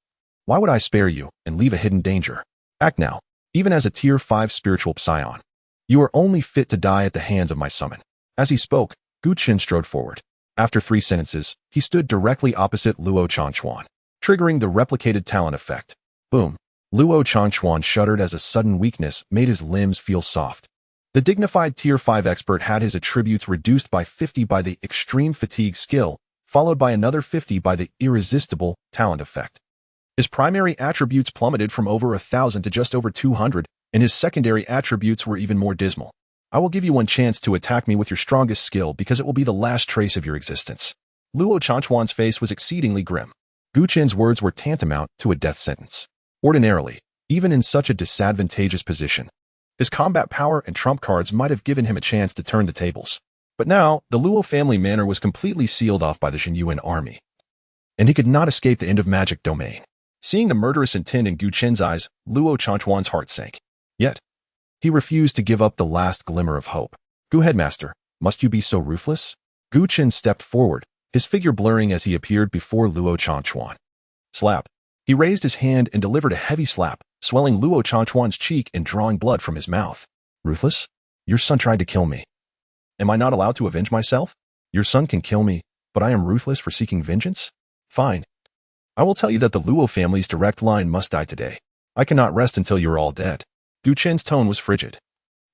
why would I spare you and leave a hidden danger? Act now, even as a Tier 5 spiritual psion. You are only fit to die at the hands of my summon. As he spoke, Gu Chen strode forward. After 3 sentences, he stood directly opposite Luo Changchuan, triggering the replicated talent effect. Boom. Luo Changchuan shuddered as a sudden weakness made his limbs feel soft. The dignified Tier 5 expert had his attributes reduced by 50 by the extreme fatigue skill, followed by another 50 by the irresistible talent effect. His primary attributes plummeted from over 1,000 to just over 200, and his secondary attributes were even more dismal. I will give you one chance to attack me with your strongest skill because it will be the last trace of your existence. Luo Changchuan's face was exceedingly grim. Gu Chen's words were tantamount to a death sentence. Ordinarily, even in such a disadvantageous position, his combat power and trump cards might have given him a chance to turn the tables. But now, the Luo family manor was completely sealed off by the Xinyuan army, and he could not escape the end of magic domain. Seeing the murderous intent in Gu Chen's eyes, Luo Changchuan's heart sank. Yet, he refused to give up the last glimmer of hope. Gu Headmaster, must you be so ruthless? Gu Chen stepped forward, his figure blurring as he appeared before Luo Changchuan. Slap. He raised his hand and delivered a heavy slap, swelling Luo Changchuan's cheek and drawing blood from his mouth. Ruthless? Your son tried to kill me. Am I not allowed to avenge myself? Your son can kill me, but I am ruthless for seeking vengeance? Fine. I will tell you that the Luo family's direct line must die today. I cannot rest until you are all dead. Gu Chen's tone was frigid,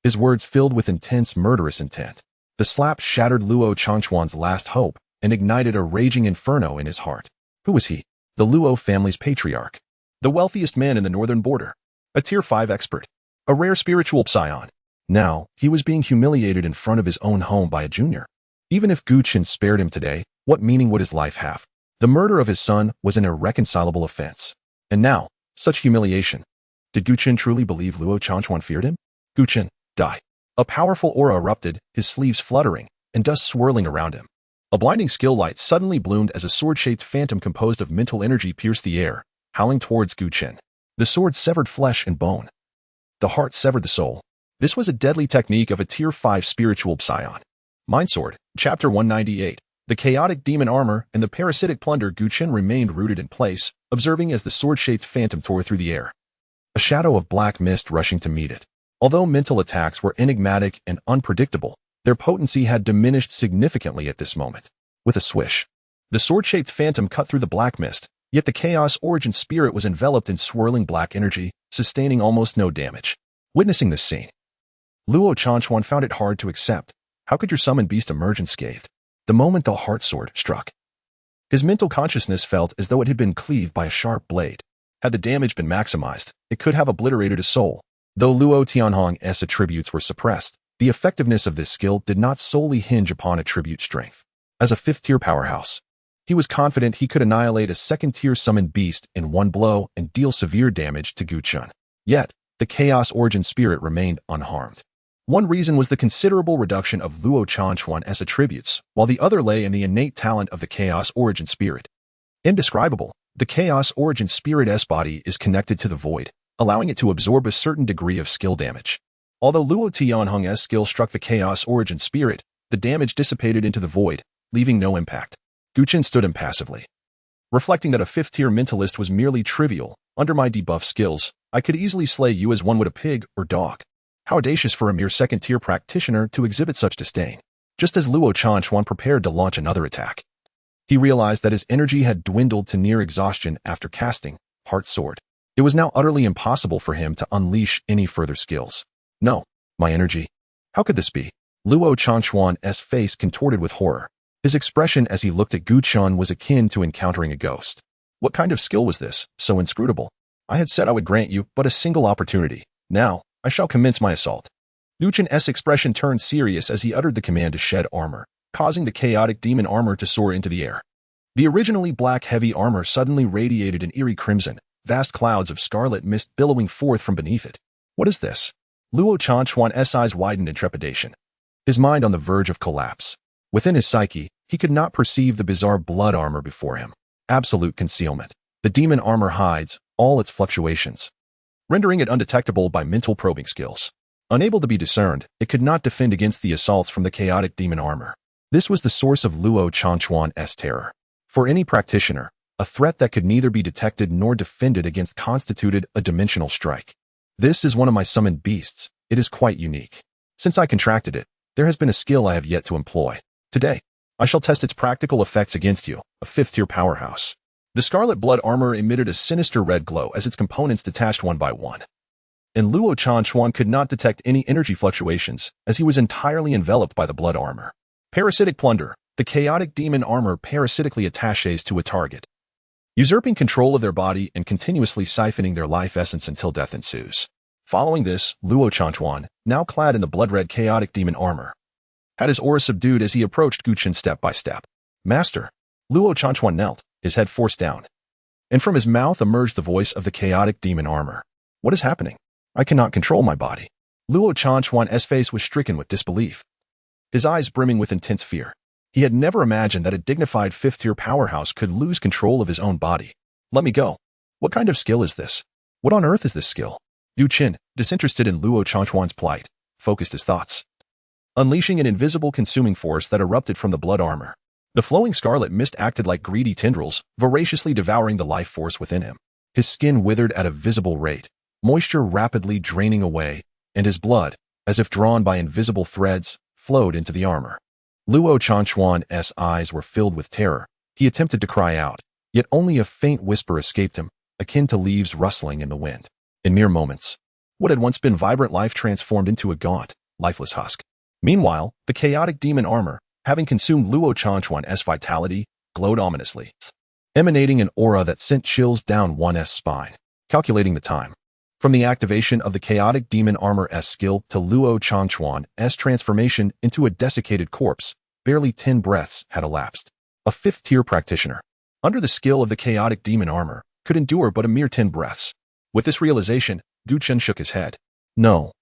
his words filled with intense murderous intent. The slap shattered Luo Changchuan's last hope and ignited a raging inferno in his heart. Who was he? The Luo family's patriarch, the wealthiest man in the northern border, a Tier 5 expert, a rare spiritual psion. Now, he was being humiliated in front of his own home by a junior. Even if Gu Chen spared him today, what meaning would his life have? The murder of his son was an irreconcilable offense. And now, such humiliation. Did Gu Chen truly believe Luo Changchuan feared him? Gu Chen, die. A powerful aura erupted, his sleeves fluttering, and dust swirling around him. A blinding skill light suddenly bloomed as a sword-shaped phantom composed of mental energy pierced the air, howling towards Gu Chen. The sword severed flesh and bone. The heart severed the soul. This was a deadly technique of a Tier 5 spiritual psion. Mind Sword, Chapter 198. The chaotic demon armor and the parasitic plunder. Gu Chen remained rooted in place, observing as the sword-shaped phantom tore through the air. A shadow of black mist rushing to meet it. Although mental attacks were enigmatic and unpredictable, their potency had diminished significantly at this moment. With a swish, the sword-shaped phantom cut through the black mist, yet the Chaos Origin Spirit was enveloped in swirling black energy, sustaining almost no damage. Witnessing this scene, Luo Changchuan found it hard to accept. How could your summoned beast emerge unscathed? The moment the heart sword struck, his mental consciousness felt as though it had been cleaved by a sharp blade. Had the damage been maximized, it could have obliterated his soul. Though Luo Tianhong's attributes were suppressed, the effectiveness of this skill did not solely hinge upon attribute strength. As a 5th-tier powerhouse, he was confident he could annihilate a 2nd-tier summoned beast in one blow and deal severe damage to Gu Chen. Yet, the Chaos Origin Spirit remained unharmed. One reason was the considerable reduction of Luo Changchuan's attributes, while the other lay in the innate talent of the Chaos Origin Spirit. Indescribable, the Chaos Origin Spirit's body is connected to the void, allowing it to absorb a certain degree of skill damage. Although Luo Tianhong's skill struck the Chaos Origin Spirit, the damage dissipated into the void, leaving no impact. Gu Chen stood impassively. Reflecting that a 5th-tier mentalist was merely trivial, under my debuff skills, I could easily slay you as one would a pig or dog. How audacious for a mere 2nd-tier practitioner to exhibit such disdain. Just as Luo Changchuan prepared to launch another attack, he realized that his energy had dwindled to near exhaustion after casting Heart Sword. It was now utterly impossible for him to unleash any further skills. No, my energy. How could this be? Luo Changchuan's face contorted with horror. His expression as he looked at Gu Chen was akin to encountering a ghost. What kind of skill was this, so inscrutable? I had said I would grant you but a single opportunity. Now, I shall commence my assault. Gu Chen's expression turned serious as he uttered the command to shed armor. causing the chaotic demon armor to soar into the air. The originally black heavy armor suddenly radiated an eerie crimson, vast clouds of scarlet mist billowing forth from beneath it. What is this? Luo Chanchuan's eyes widened in trepidation, his mind on the verge of collapse. Within his psyche, he could not perceive the bizarre blood armor before him. Absolute concealment. The demon armor hides all its fluctuations, rendering it undetectable by mental probing skills. Unable to be discerned, it could not defend against the assaults from the chaotic demon armor. This was the source of Luo Chanchuan's terror. For any practitioner, a threat that could neither be detected nor defended against constituted a dimensional strike. This is one of my summoned beasts. It is quite unique. Since I contracted it, there has been a skill I have yet to employ. Today, I shall test its practical effects against you, a fifth-tier powerhouse. The scarlet blood armor emitted a sinister red glow as its components detached one by one. And Luo Chanchuan could not detect any energy fluctuations as he was entirely enveloped by the blood armor. Parasitic plunder. The chaotic demon armor parasitically attaches to a target, usurping control of their body and continuously siphoning their life essence until death ensues. Following this, Luo Chanchuan, now clad in the blood-red chaotic demon armor, had his aura subdued as he approached Gu Chen step by step. Master. Luo Chanchuan knelt, his head forced down, and from his mouth emerged the voice of the chaotic demon armor. What is happening? I cannot control my body. Luo Chanchuan's face was stricken with disbelief, his eyes brimming with intense fear. He had never imagined that a dignified fifth-tier powerhouse could lose control of his own body. Let me go. What kind of skill is this? What on earth is this skill? Gu Chen, disinterested in Luo Chanchuan's plight, focused his thoughts, unleashing an invisible consuming force that erupted from the blood armor. The flowing scarlet mist acted like greedy tendrils, voraciously devouring the life force within him. His skin withered at a visible rate, moisture rapidly draining away, and his blood, as if drawn by invisible threads, flowed into the armor. Luo Chanchuan's eyes were filled with terror. He attempted to cry out, yet only a faint whisper escaped him, akin to leaves rustling in the wind. In mere moments, what had once been vibrant life transformed into a gaunt, lifeless husk. Meanwhile, the chaotic demon armor, having consumed Luo Chanchuan's vitality, glowed ominously, emanating an aura that sent chills down one's spine. Calculating the time from the activation of the chaotic demon armor's skill to Luo Chanchuan's transformation into a desiccated corpse, barely 10 breaths had elapsed. A fifth-tier practitioner, under the skill of the chaotic demon armor, could endure but a mere 10 breaths. With this realization, Gu Chen shook his head. No.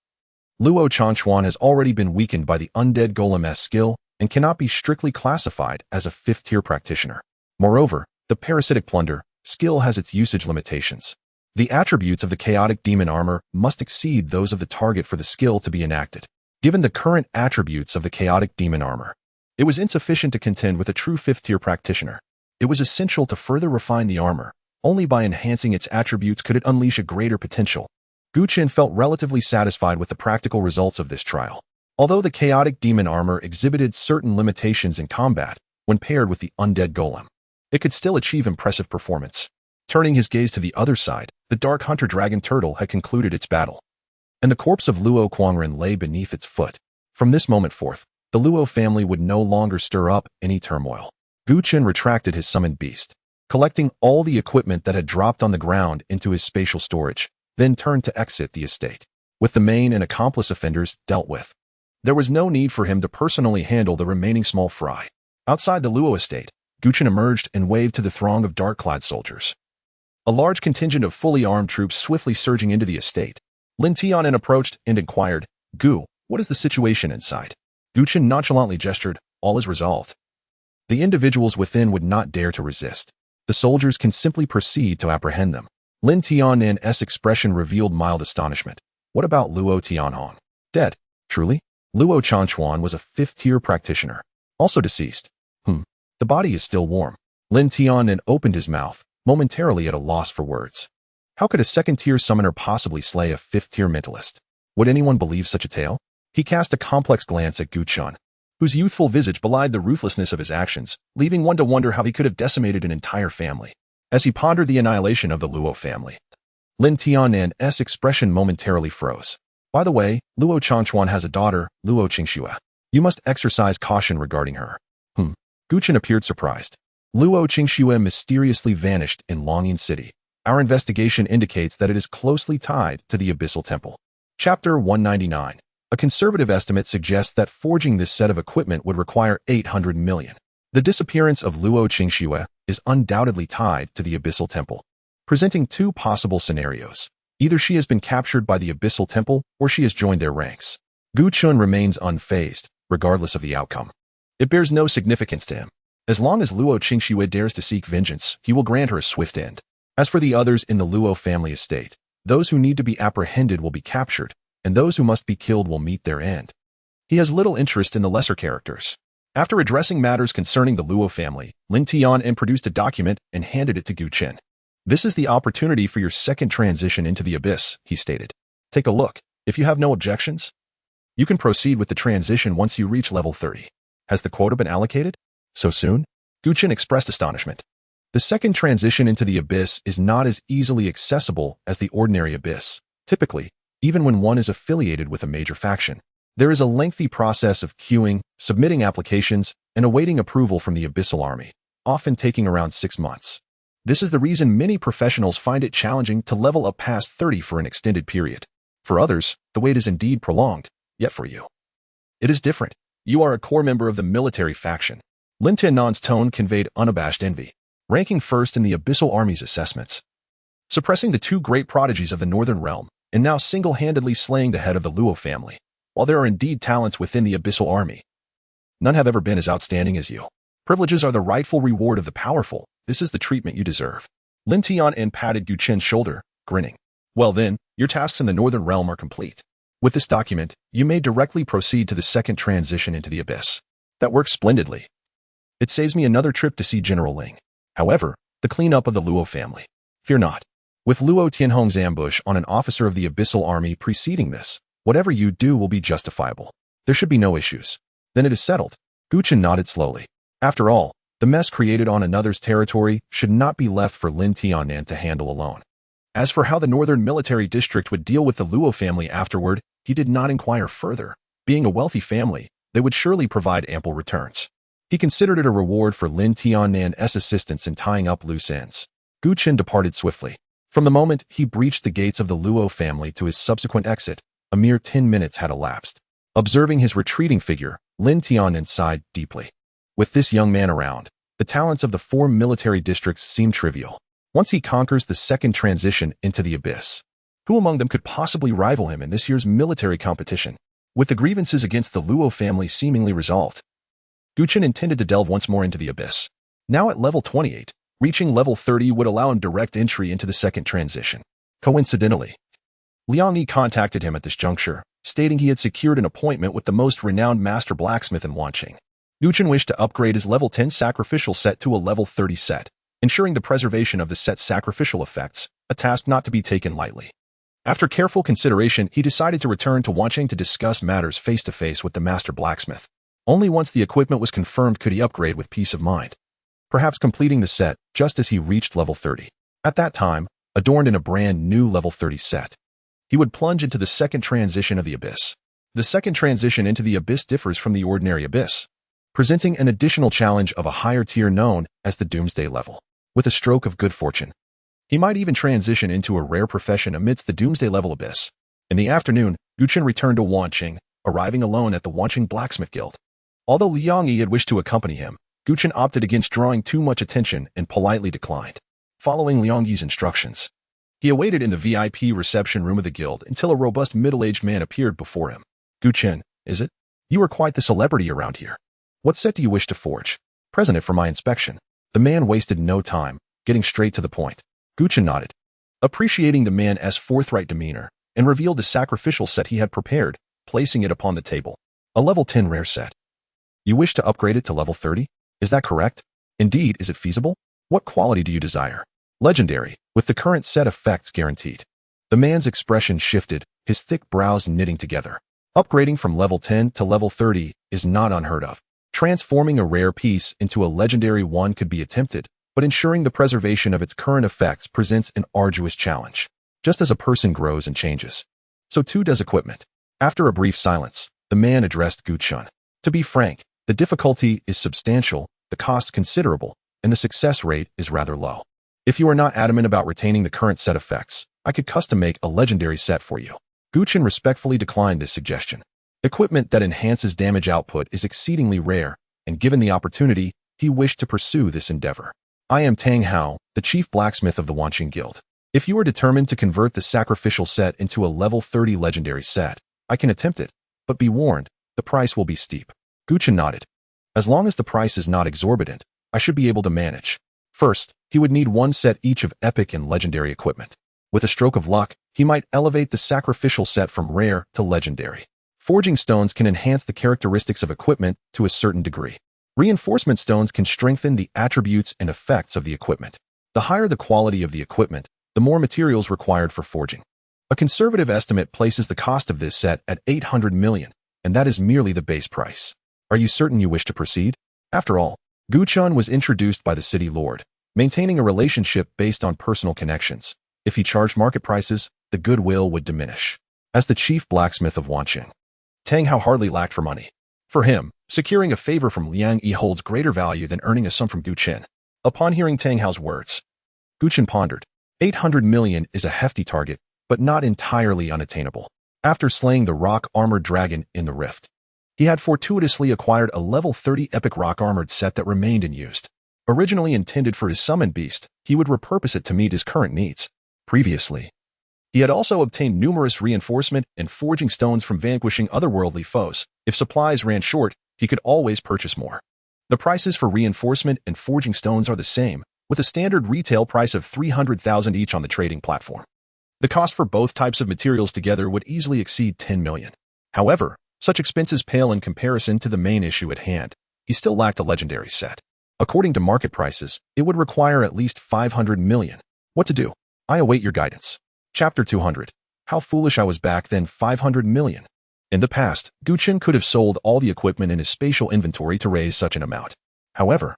Luo Chanchuan has already been weakened by the undead golem's skill and cannot be strictly classified as a fifth-tier practitioner. Moreover, the parasitic plunder skill has its usage limitations. The attributes of the chaotic demon armor must exceed those of the target for the skill to be enacted. Given the current attributes of the chaotic demon armor, it was insufficient to contend with a true fifth-tier practitioner. It was essential to further refine the armor. Only by enhancing its attributes could it unleash a greater potential. Gu Chen felt relatively satisfied with the practical results of this trial. Although the chaotic demon armor exhibited certain limitations in combat when paired with the undead golem, it could still achieve impressive performance. Turning his gaze to the other side, the dark hunter dragon turtle had concluded its battle, and the corpse of Luo Quangren lay beneath its foot. From this moment forth, the Luo family would no longer stir up any turmoil. Gu Chen retracted his summoned beast, collecting all the equipment that had dropped on the ground into his spatial storage, then turned to exit the estate. With the main and accomplice offenders dealt with, there was no need for him to personally handle the remaining small fry. Outside the Luo estate, Gu Chen emerged and waved to the throng of dark-clad soldiers. A large contingent of fully armed troops swiftly surging into the estate. Lin Tianen approached and inquired, Gu, what is the situation inside? Gu Chen nonchalantly gestured, all is resolved. The individuals within would not dare to resist. The soldiers can simply proceed to apprehend them. Lin Tianen's expression revealed mild astonishment. What about Luo Tianhong? Dead. Truly? Luo Chanchuan was a fifth-tier practitioner. Also deceased. The body is still warm. Lin Tianen opened his mouth, momentarily at a loss for words. How could a second-tier summoner possibly slay a fifth-tier mentalist? Would anyone believe such a tale? He cast a complex glance at Gu Chen, whose youthful visage belied the ruthlessness of his actions, leaving one to wonder how he could have decimated an entire family. As he pondered the annihilation of the Luo family, Lin Tianen's expression momentarily froze. By the way, Luo Chanchuan has a daughter, Luo Qingxue. You must exercise caution regarding her. Gu Chen appeared surprised. Luo Qingxue mysteriously vanished in Longyin City. Our investigation indicates that it is closely tied to the Abyssal Temple. Chapter 199. A conservative estimate suggests that forging this set of equipment would require 800 million. The disappearance of Luo Qingxue is undoubtedly tied to the Abyssal Temple, presenting two possible scenarios. Either she has been captured by the Abyssal Temple or she has joined their ranks. Gu Chun remains unfazed, regardless of the outcome. It bears no significance to him. As long as Luo Qingxue dares to seek vengeance, he will grant her a swift end. As for the others in the Luo family estate, those who need to be apprehended will be captured, and those who must be killed will meet their end. He has little interest in the lesser characters. After addressing matters concerning the Luo family, Lin Tian produced a document and handed it to Gu Chen. "This is the opportunity for your second transition into the abyss," he stated. "Take a look. If you have no objections, you can proceed with the transition once you reach level 30. Has the quota been allocated? So soon?" Gu Chen expressed astonishment. The second transition into the abyss is not as easily accessible as the ordinary abyss. Typically, even when one is affiliated with a major faction, there is a lengthy process of queuing, submitting applications, and awaiting approval from the Abyssal Army, often taking around 6 months. This is the reason many professionals find it challenging to level up past 30 for an extended period. For others, the wait is indeed prolonged, yet for you, it is different. You are a core member of the military faction. Lin Tian's tone conveyed unabashed envy, ranking first in the Abyssal Army's assessments, suppressing the two great prodigies of the Northern Realm, and now single-handedly slaying the head of the Luo family. While there are indeed talents within the Abyssal Army, none have ever been as outstanding as you. Privileges are the rightful reward of the powerful. This is the treatment you deserve. Lin Tian patted Gu Chen's shoulder, grinning. "Well then, your tasks in the Northern Realm are complete. With this document, you may directly proceed to the second transition into the abyss. That works splendidly. It saves me another trip to see General Ling. However, the cleanup of the Luo family. Fear not. With Luo Tianhong's ambush on an officer of the Abyssal Army preceding this, whatever you do will be justifiable. There should be no issues. Then it is settled." Gu Chen nodded slowly. After all, the mess created on another's territory should not be left for Lin Tian to handle alone. As for how the Northern Military District would deal with the Luo family afterward, he did not inquire further. Being a wealthy family, they would surely provide ample returns. He considered it a reward for Lin Tian's assistance in tying up loose ends. Gu Chen departed swiftly. From the moment he breached the gates of the Luo family to his subsequent exit, a mere 10 minutes had elapsed. Observing his retreating figure, Lin Tian sighed deeply. With this young man around, the talents of the 4 military districts seemed trivial. Once he conquers the second transition into the abyss, who among them could possibly rival him in this year's military competition? With the grievances against the Luo family seemingly resolved, Gu Chen intended to delve once more into the abyss. Now at level 28, reaching level 30 would allow him direct entry into the second transition. Coincidentally, Liang Yi contacted him at this juncture, stating he had secured an appointment with the most renowned master blacksmith in Wanqing. Gu Chen wished to upgrade his level 10 sacrificial set to a level 30 set, ensuring the preservation of the set's sacrificial effects, a task not to be taken lightly. After careful consideration, he decided to return to Wanqing to discuss matters face-to-face with the master blacksmith. Only once the equipment was confirmed could he upgrade with peace of mind, perhaps completing the set just as he reached level 30. At that time, adorned in a brand new level 30 set, he would plunge into the second transition of the abyss. The second transition into the abyss differs from the ordinary abyss, presenting an additional challenge of a higher tier known as the Doomsday level. With a stroke of good fortune, he might even transition into a rare profession amidst the Doomsday level abyss. In the afternoon, Gu Chen returned to Wanqing, arriving alone at the Wanqing Blacksmith Guild. Although Liang Yi had wished to accompany him, Gu Chen opted against drawing too much attention and politely declined. Following Liang Yi's instructions, he awaited in the VIP reception room of the guild until a robust middle-aged man appeared before him. "Gu Chen, is it? You are quite the celebrity around here. What set do you wish to forge? Present it for my inspection." The man wasted no time, getting straight to the point. Gu Chen nodded, appreciating the man's forthright demeanor, and revealed the sacrificial set he had prepared, placing it upon the table. A level 10 rare set. You wish to upgrade it to level 30? Is that correct? Indeed, is it feasible? What quality do you desire? Legendary, with the current set effects guaranteed. The man's expression shifted, his thick brows knitting together. Upgrading from level 10 to level 30 is not unheard of. Transforming a rare piece into a legendary one could be attempted, but ensuring the preservation of its current effects presents an arduous challenge. Just as a person grows and changes, so too does equipment. After a brief silence, the man addressed Gu Chen. To be frank, the difficulty is substantial, the cost considerable, and the success rate is rather low. If you are not adamant about retaining the current set effects, I could custom make a legendary set for you. Gu Chen respectfully declined this suggestion. Equipment that enhances damage output is exceedingly rare, and given the opportunity, he wished to pursue this endeavor. I am Tang Hao, the chief blacksmith of the Wanqing Guild. If you are determined to convert the sacrificial set into a level 30 legendary set, I can attempt it, but be warned, the price will be steep. Gu Chen nodded. As long as the price is not exorbitant, I should be able to manage. First, he would need one set each of epic and legendary equipment. With a stroke of luck, he might elevate the sacrificial set from rare to legendary. Forging stones can enhance the characteristics of equipment to a certain degree. Reinforcement stones can strengthen the attributes and effects of the equipment. The higher the quality of the equipment, the more materials required for forging. A conservative estimate places the cost of this set at 800 million, and that is merely the base price. Are you certain you wish to proceed? After all, Gu Chen was introduced by the city lord, maintaining a relationship based on personal connections. If he charged market prices, the goodwill would diminish. As the chief blacksmith of Wanqing, Tang Hao hardly lacked for money. For him, securing a favor from Liang Yi holds greater value than earning a sum from Gu Chen. Upon hearing Tang Hao's words, Gu Chen pondered. 800 million is a hefty target, but not entirely unattainable. After slaying the rock-armored dragon in the rift, he had fortuitously acquired a level 30 epic rock-armored set that remained unused. Originally intended for his summoned beast, he would repurpose it to meet his current needs. Previously, he had also obtained numerous reinforcement and forging stones from vanquishing otherworldly foes. If supplies ran short, he could always purchase more. The prices for reinforcement and forging stones are the same, with a standard retail price of 300,000 each on the trading platform. The cost for both types of materials together would easily exceed 10 million. However, such expenses pale in comparison to the main issue at hand. He still lacked a legendary set. According to market prices, it would require at least 500 million. What to do? I await your guidance. Chapter 200. How foolish I was back then. 500 million. In the past, Gu Chen could have sold all the equipment in his spatial inventory to raise such an amount. However,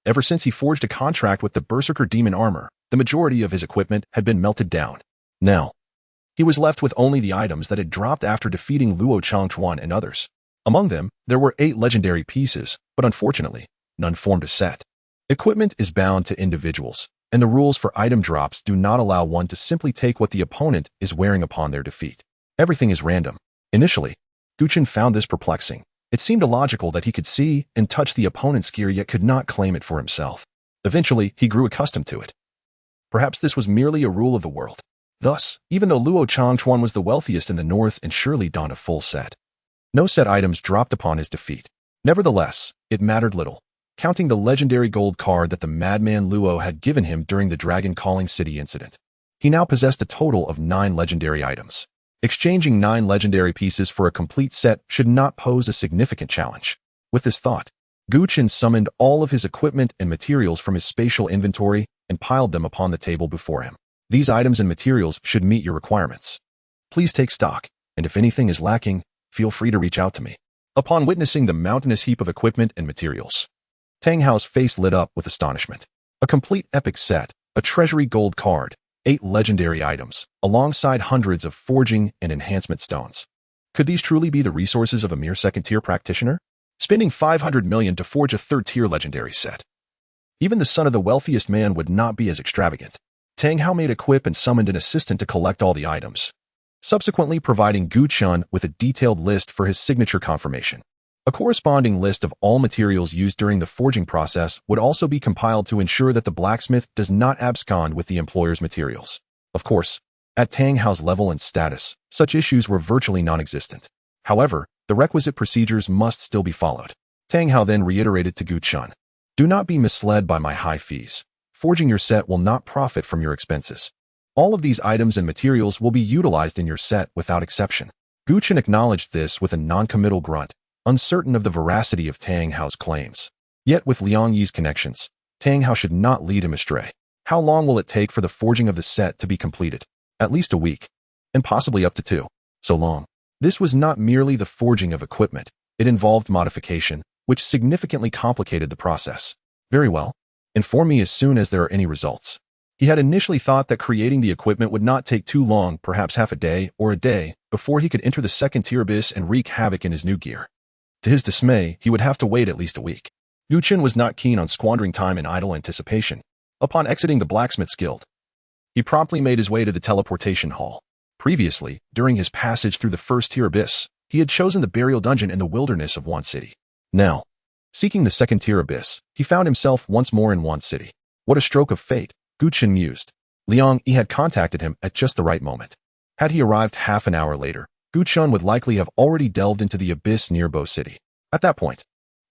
ever since he forged a contract with the Berserker Demon Armor, the majority of his equipment had been melted down. Now, he was left with only the items that had dropped after defeating Luo Changchuan and others. Among them, there were 8 legendary pieces, but unfortunately, none formed a set. Equipment is bound to individuals, and the rules for item drops do not allow one to simply take what the opponent is wearing upon their defeat. Everything is random. Initially, Gu Chen found this perplexing. It seemed illogical that he could see and touch the opponent's gear yet could not claim it for himself. Eventually, he grew accustomed to it. Perhaps this was merely a rule of the world. Thus, even though Luo Changchuan was the wealthiest in the north and surely donned a full set, no set items dropped upon his defeat. Nevertheless, it mattered little. Counting the legendary gold card that the madman Luo had given him during the Dragon Calling City incident, he now possessed a total of 9 legendary items. Exchanging 9 legendary pieces for a complete set should not pose a significant challenge. With this thought, Gu Chen summoned all of his equipment and materials from his spatial inventory and piled them upon the table before him. These items and materials should meet your requirements. Please take stock, and if anything is lacking, feel free to reach out to me. Upon witnessing the mountainous heap of equipment and materials, Tang Hao's face lit up with astonishment. A complete epic set, a treasury gold card, 8 legendary items, alongside hundreds of forging and enhancement stones. Could these truly be the resources of a mere second-tier practitioner? Spending 500 million to forge a third-tier legendary set. Even the son of the wealthiest man would not be as extravagant. Tang Hao made a quip and summoned an assistant to collect all the items, subsequently providing Gu Chen with a detailed list for his signature confirmation. A corresponding list of all materials used during the forging process would also be compiled to ensure that the blacksmith does not abscond with the employer's materials. Of course, at Tang Hao's level and status, such issues were virtually non-existent. However, the requisite procedures must still be followed. Tang Hao then reiterated to Gu Chen, "Do not be misled by my high fees. Forging your set will not profit from your expenses. All of these items and materials will be utilized in your set without exception." Gu Chen acknowledged this with a non-committal grunt, uncertain of the veracity of Tang Hao's claims. Yet with Liang Yi's connections, Tang Hao should not lead him astray. How long will it take for the forging of the set to be completed? At least a week, and possibly up to 2. So long. This was not merely the forging of equipment. It involved modification, which significantly complicated the process. Very well. Inform me as soon as there are any results. He had initially thought that creating the equipment would not take too long, perhaps half a day or a day, before he could enter the second-tier abyss and wreak havoc in his new gear. To his dismay, he would have to wait at least a week. Gu Chen was not keen on squandering time in idle anticipation. Upon exiting the blacksmith's guild, he promptly made his way to the teleportation hall. Previously, during his passage through the first-tier abyss, He had chosen the burial dungeon in the wilderness of Wan City. Now, seeking the second-tier abyss, he found himself once more in Wan City. What a stroke of fate, Gu Chen mused. Liang Yi had contacted him at just the right moment. Had he arrived half an hour later, Gu Chen would likely have already delved into the abyss near Bo City. At that point,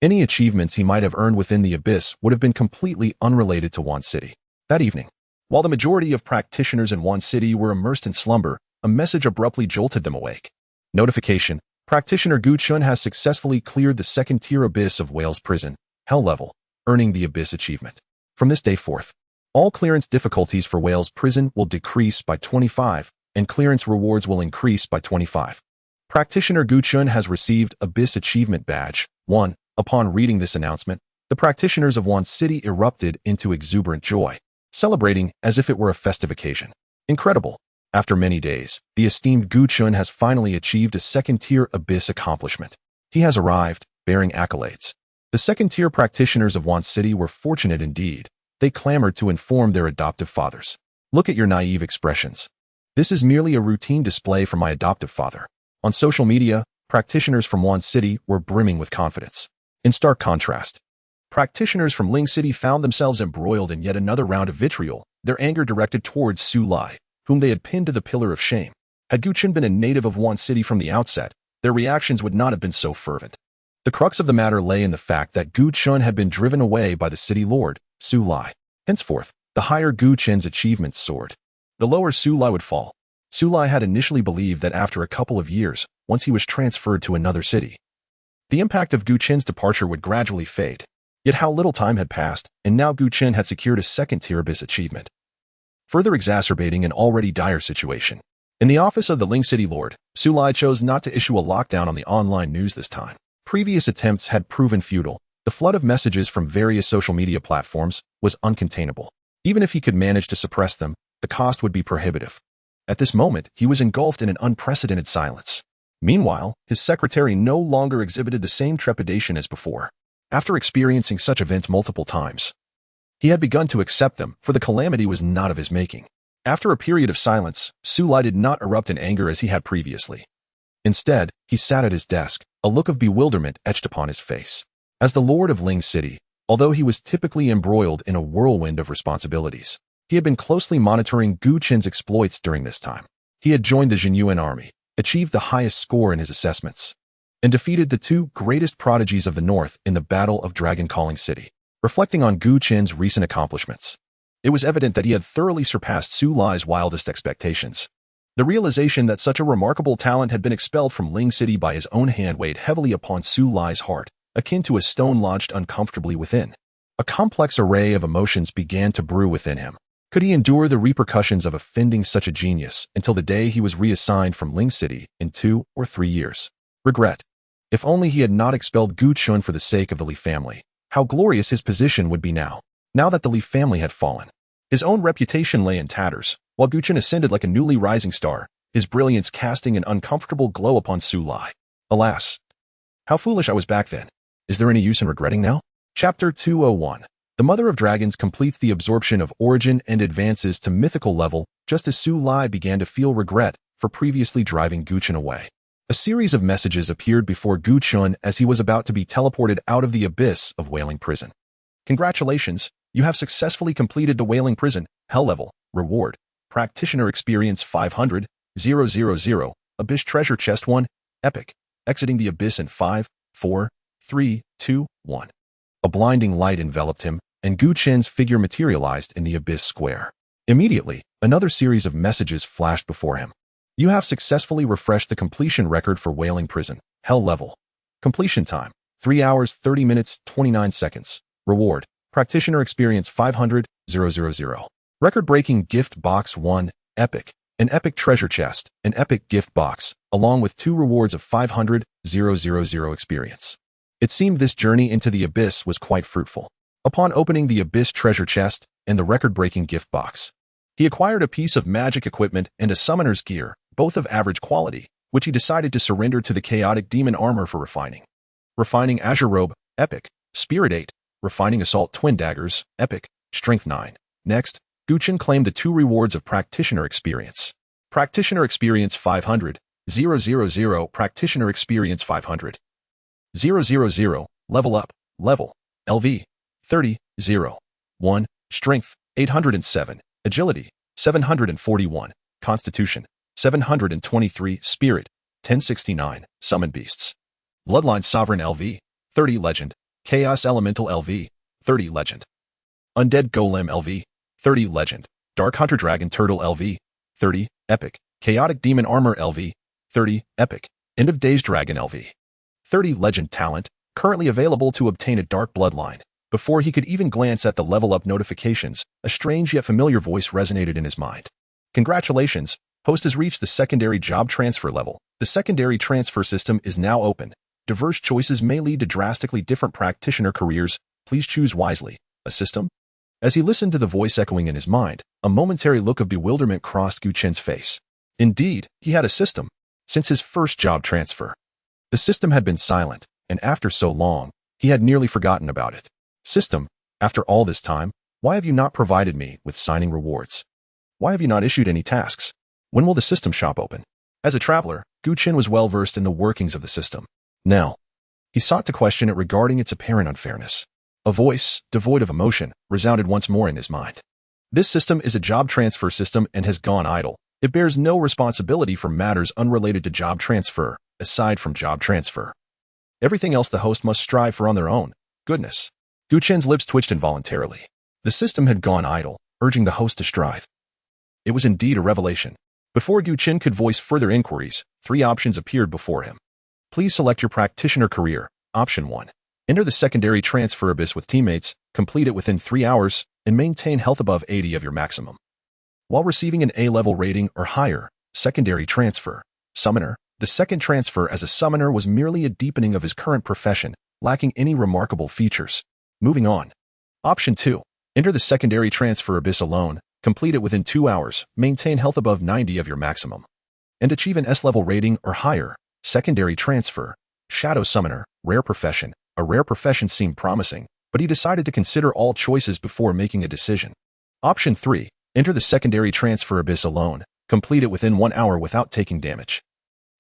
any achievements he might have earned within the abyss would have been completely unrelated to Wan City. That evening, while the majority of practitioners in Wan City were immersed in slumber, a message abruptly jolted them awake. Notification: Practitioner Gu Chen has successfully cleared the second-tier abyss of Whale's Prison, Hell Level, earning the Abyss achievement. From this day forth, all clearance difficulties for Whale's Prison will decrease by 25, and clearance rewards will increase by 25. Practitioner Gu Chen has received Abyss Achievement Badge 1. Upon reading this announcement, the practitioners of Wan City erupted into exuberant joy, celebrating as if it were a festive occasion. Incredible! After many days, the esteemed Gu Chen has finally achieved a second-tier Abyss accomplishment. He has arrived, bearing accolades. The second-tier practitioners of Wan City were fortunate indeed. They clamored to inform their adoptive fathers. Look at your naive expressions. This is merely a routine display from my adoptive father. On social media, practitioners from Wan City were brimming with confidence. In stark contrast, practitioners from Ling City found themselves embroiled in yet another round of vitriol, their anger directed towards Su Lai, whom they had pinned to the pillar of shame. Had Gu Chen been a native of Wan City from the outset, their reactions would not have been so fervent. The crux of the matter lay in the fact that Gu Chen had been driven away by the city lord, Su Lai. Henceforth, the higher Gu Chen's achievements soared. The lower Su Lai would fall. Su Lai had initially believed that after a couple of years, once he was transferred to another city, the impact of Gu Chen's departure would gradually fade. Yet how little time had passed, and now Gu Chen had secured a second-tier Abyss achievement, further exacerbating an already dire situation. In the office of the Ling City Lord, Su Lai chose not to issue a lockdown on the online news this time. Previous attempts had proven futile. The flood of messages from various social media platforms was uncontainable. Even if he could manage to suppress them, the cost would be prohibitive. At this moment, he was engulfed in an unprecedented silence. Meanwhile, his secretary no longer exhibited the same trepidation as before. After experiencing such events multiple times, he had begun to accept them, for the calamity was not of his making. After a period of silence, Su Lai did not erupt in anger as he had previously. Instead, he sat at his desk, a look of bewilderment etched upon his face. As the Lord of Ling City, although he was typically embroiled in a whirlwind of responsibilities, he had been closely monitoring Gu Chen's exploits during this time. He had joined the Jinyuan army, achieved the highest score in his assessments, and defeated the two greatest prodigies of the North in the Battle of Dragon Calling City. Reflecting on Gu Chen's recent accomplishments, it was evident that he had thoroughly surpassed Su Lai's wildest expectations. The realization that such a remarkable talent had been expelled from Ling City by his own hand weighed heavily upon Su Lai's heart, akin to a stone lodged uncomfortably within. A complex array of emotions began to brew within him. Could he endure the repercussions of offending such a genius until the day he was reassigned from Ling City in 2 or 3 years? Regret. If only he had not expelled Gu Chen for the sake of the Li family. How glorious his position would be now that the Li family had fallen. His own reputation lay in tatters, while Gu Chen ascended like a newly rising star, his brilliance casting an uncomfortable glow upon Su Lai. Alas, how foolish I was back then. Is there any use in regretting now? Chapter 201. The Mother of Dragons completes the absorption of origin and advances to mythical level just as Su Lai began to feel regret for previously driving Gu Chen away. A series of messages appeared before Gu Chen as he was about to be teleported out of the abyss of Whaling Prison. Congratulations, you have successfully completed the Whaling Prison, Hell Level. Reward: Practitioner Experience 500, 000, Abyss Treasure Chest 1, Epic. Exiting the abyss in 5, 4, 3, 2, 1. A blinding light enveloped him, and Gu Chen's figure materialized in the abyss square. Immediately, another series of messages flashed before him. You have successfully refreshed the completion record for Whaling Prison, Hell Level. Completion time: 3 hours, 30 minutes, 29 seconds. Reward: Practitioner Experience 500, 000. Record-breaking gift box 1, Epic. An epic treasure chest, an epic gift box, along with 2 rewards of 500, 000 experience. It seemed this journey into the abyss was quite fruitful. Upon opening the abyss treasure chest and the record-breaking gift box, he acquired a piece of magic equipment and a summoner's gear, both of average quality, which he decided to surrender to the chaotic demon armor for refining. Refining Azure Robe, Epic. Spirit 8. Refining Assault Twin Daggers, Epic. Strength 9. Next, Gu Chen claimed the 2 rewards of Practitioner Experience. Practitioner Experience 500, 000 Practitioner Experience 500. 000 Level Up, Level, LV, 30, 0. 1. Strength, 807. Agility, 741. Constitution, 723. Spirit, 1069. Summon Beasts. Bloodline Sovereign LV, 30 Legend. Chaos Elemental LV, 30 Legend. Undead Golem LV, 30 Legend. Dark Hunter Dragon Turtle LV, 30, Epic. Chaotic Demon Armor LV, 30, Epic. End of Days Dragon LV, 30 Legend Talent, currently available to obtain a Dark Bloodline. Before he could even glance at the level up notifications, a strange yet familiar voice resonated in his mind. Congratulations, host has reached the secondary job transfer level. The secondary transfer system is now open. Diverse choices may lead to drastically different practitioner careers. Please choose wisely. A system? As he listened to the voice echoing in his mind, a momentary look of bewilderment crossed Gu Chen's face. Indeed, he had a system. Since his first job transfer, the system had been silent, and after so long, he had nearly forgotten about it. System, after all this time, why have you not provided me with signing rewards? Why have you not issued any tasks? When will the system shop open? As a traveler, Gu Chen was well versed in the workings of the system. Now, he sought to question it regarding its apparent unfairness. A voice, devoid of emotion, resounded once more in his mind. This system is a job transfer system and has gone idle. It bears no responsibility for matters unrelated to job transfer, aside from job transfer. Everything else the host must strive for on their own. Goodness. Gu Chen's lips twitched involuntarily. The system had gone idle, urging the host to strive. It was indeed a revelation. Before Gu Chen could voice further inquiries, 3 options appeared before him. Please select your practitioner career. Option 1. Enter the secondary transfer abyss with teammates, complete it within 3 hours, and maintain health above 80 of your maximum. While receiving an A-level rating or higher, secondary transfer. Summoner. The second transfer as a summoner was merely a deepening of his current profession, lacking any remarkable features. Moving on. Option 2. Enter the secondary transfer abyss alone, complete it within 2 hours, maintain health above 90 of your maximum, and achieve an S-level rating or higher. Secondary transfer. Shadow Summoner. Rare profession. A rare profession seemed promising, but he decided to consider all choices before making a decision. Option 3. Enter the secondary transfer abyss alone, complete it within 1 hour without taking damage,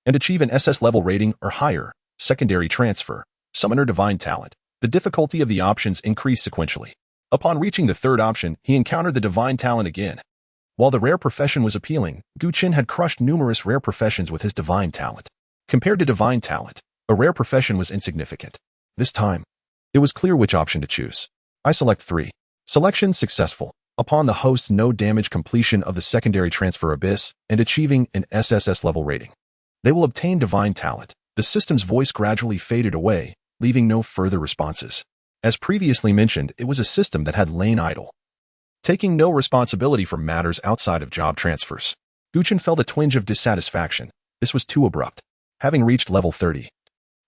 and achieve an SS level rating or higher. Secondary transfer. Summoner Divine Talent. The difficulty of the options increased sequentially. Upon reaching the third option, he encountered the Divine Talent again. While the rare profession was appealing, Gu Chen had crushed numerous rare professions with his Divine Talent. Compared to Divine Talent, a rare profession was insignificant. This time, it was clear which option to choose. I select 3. Selection successful. Upon the host's no damage completion of the secondary transfer abyss and achieving an SSS level rating, they will obtain Divine Talent. The system's voice gradually faded away, leaving no further responses. As previously mentioned, it was a system that had lain idle, taking no responsibility for matters outside of job transfers. Gu Chen felt a twinge of dissatisfaction. This was too abrupt. Having reached level 30,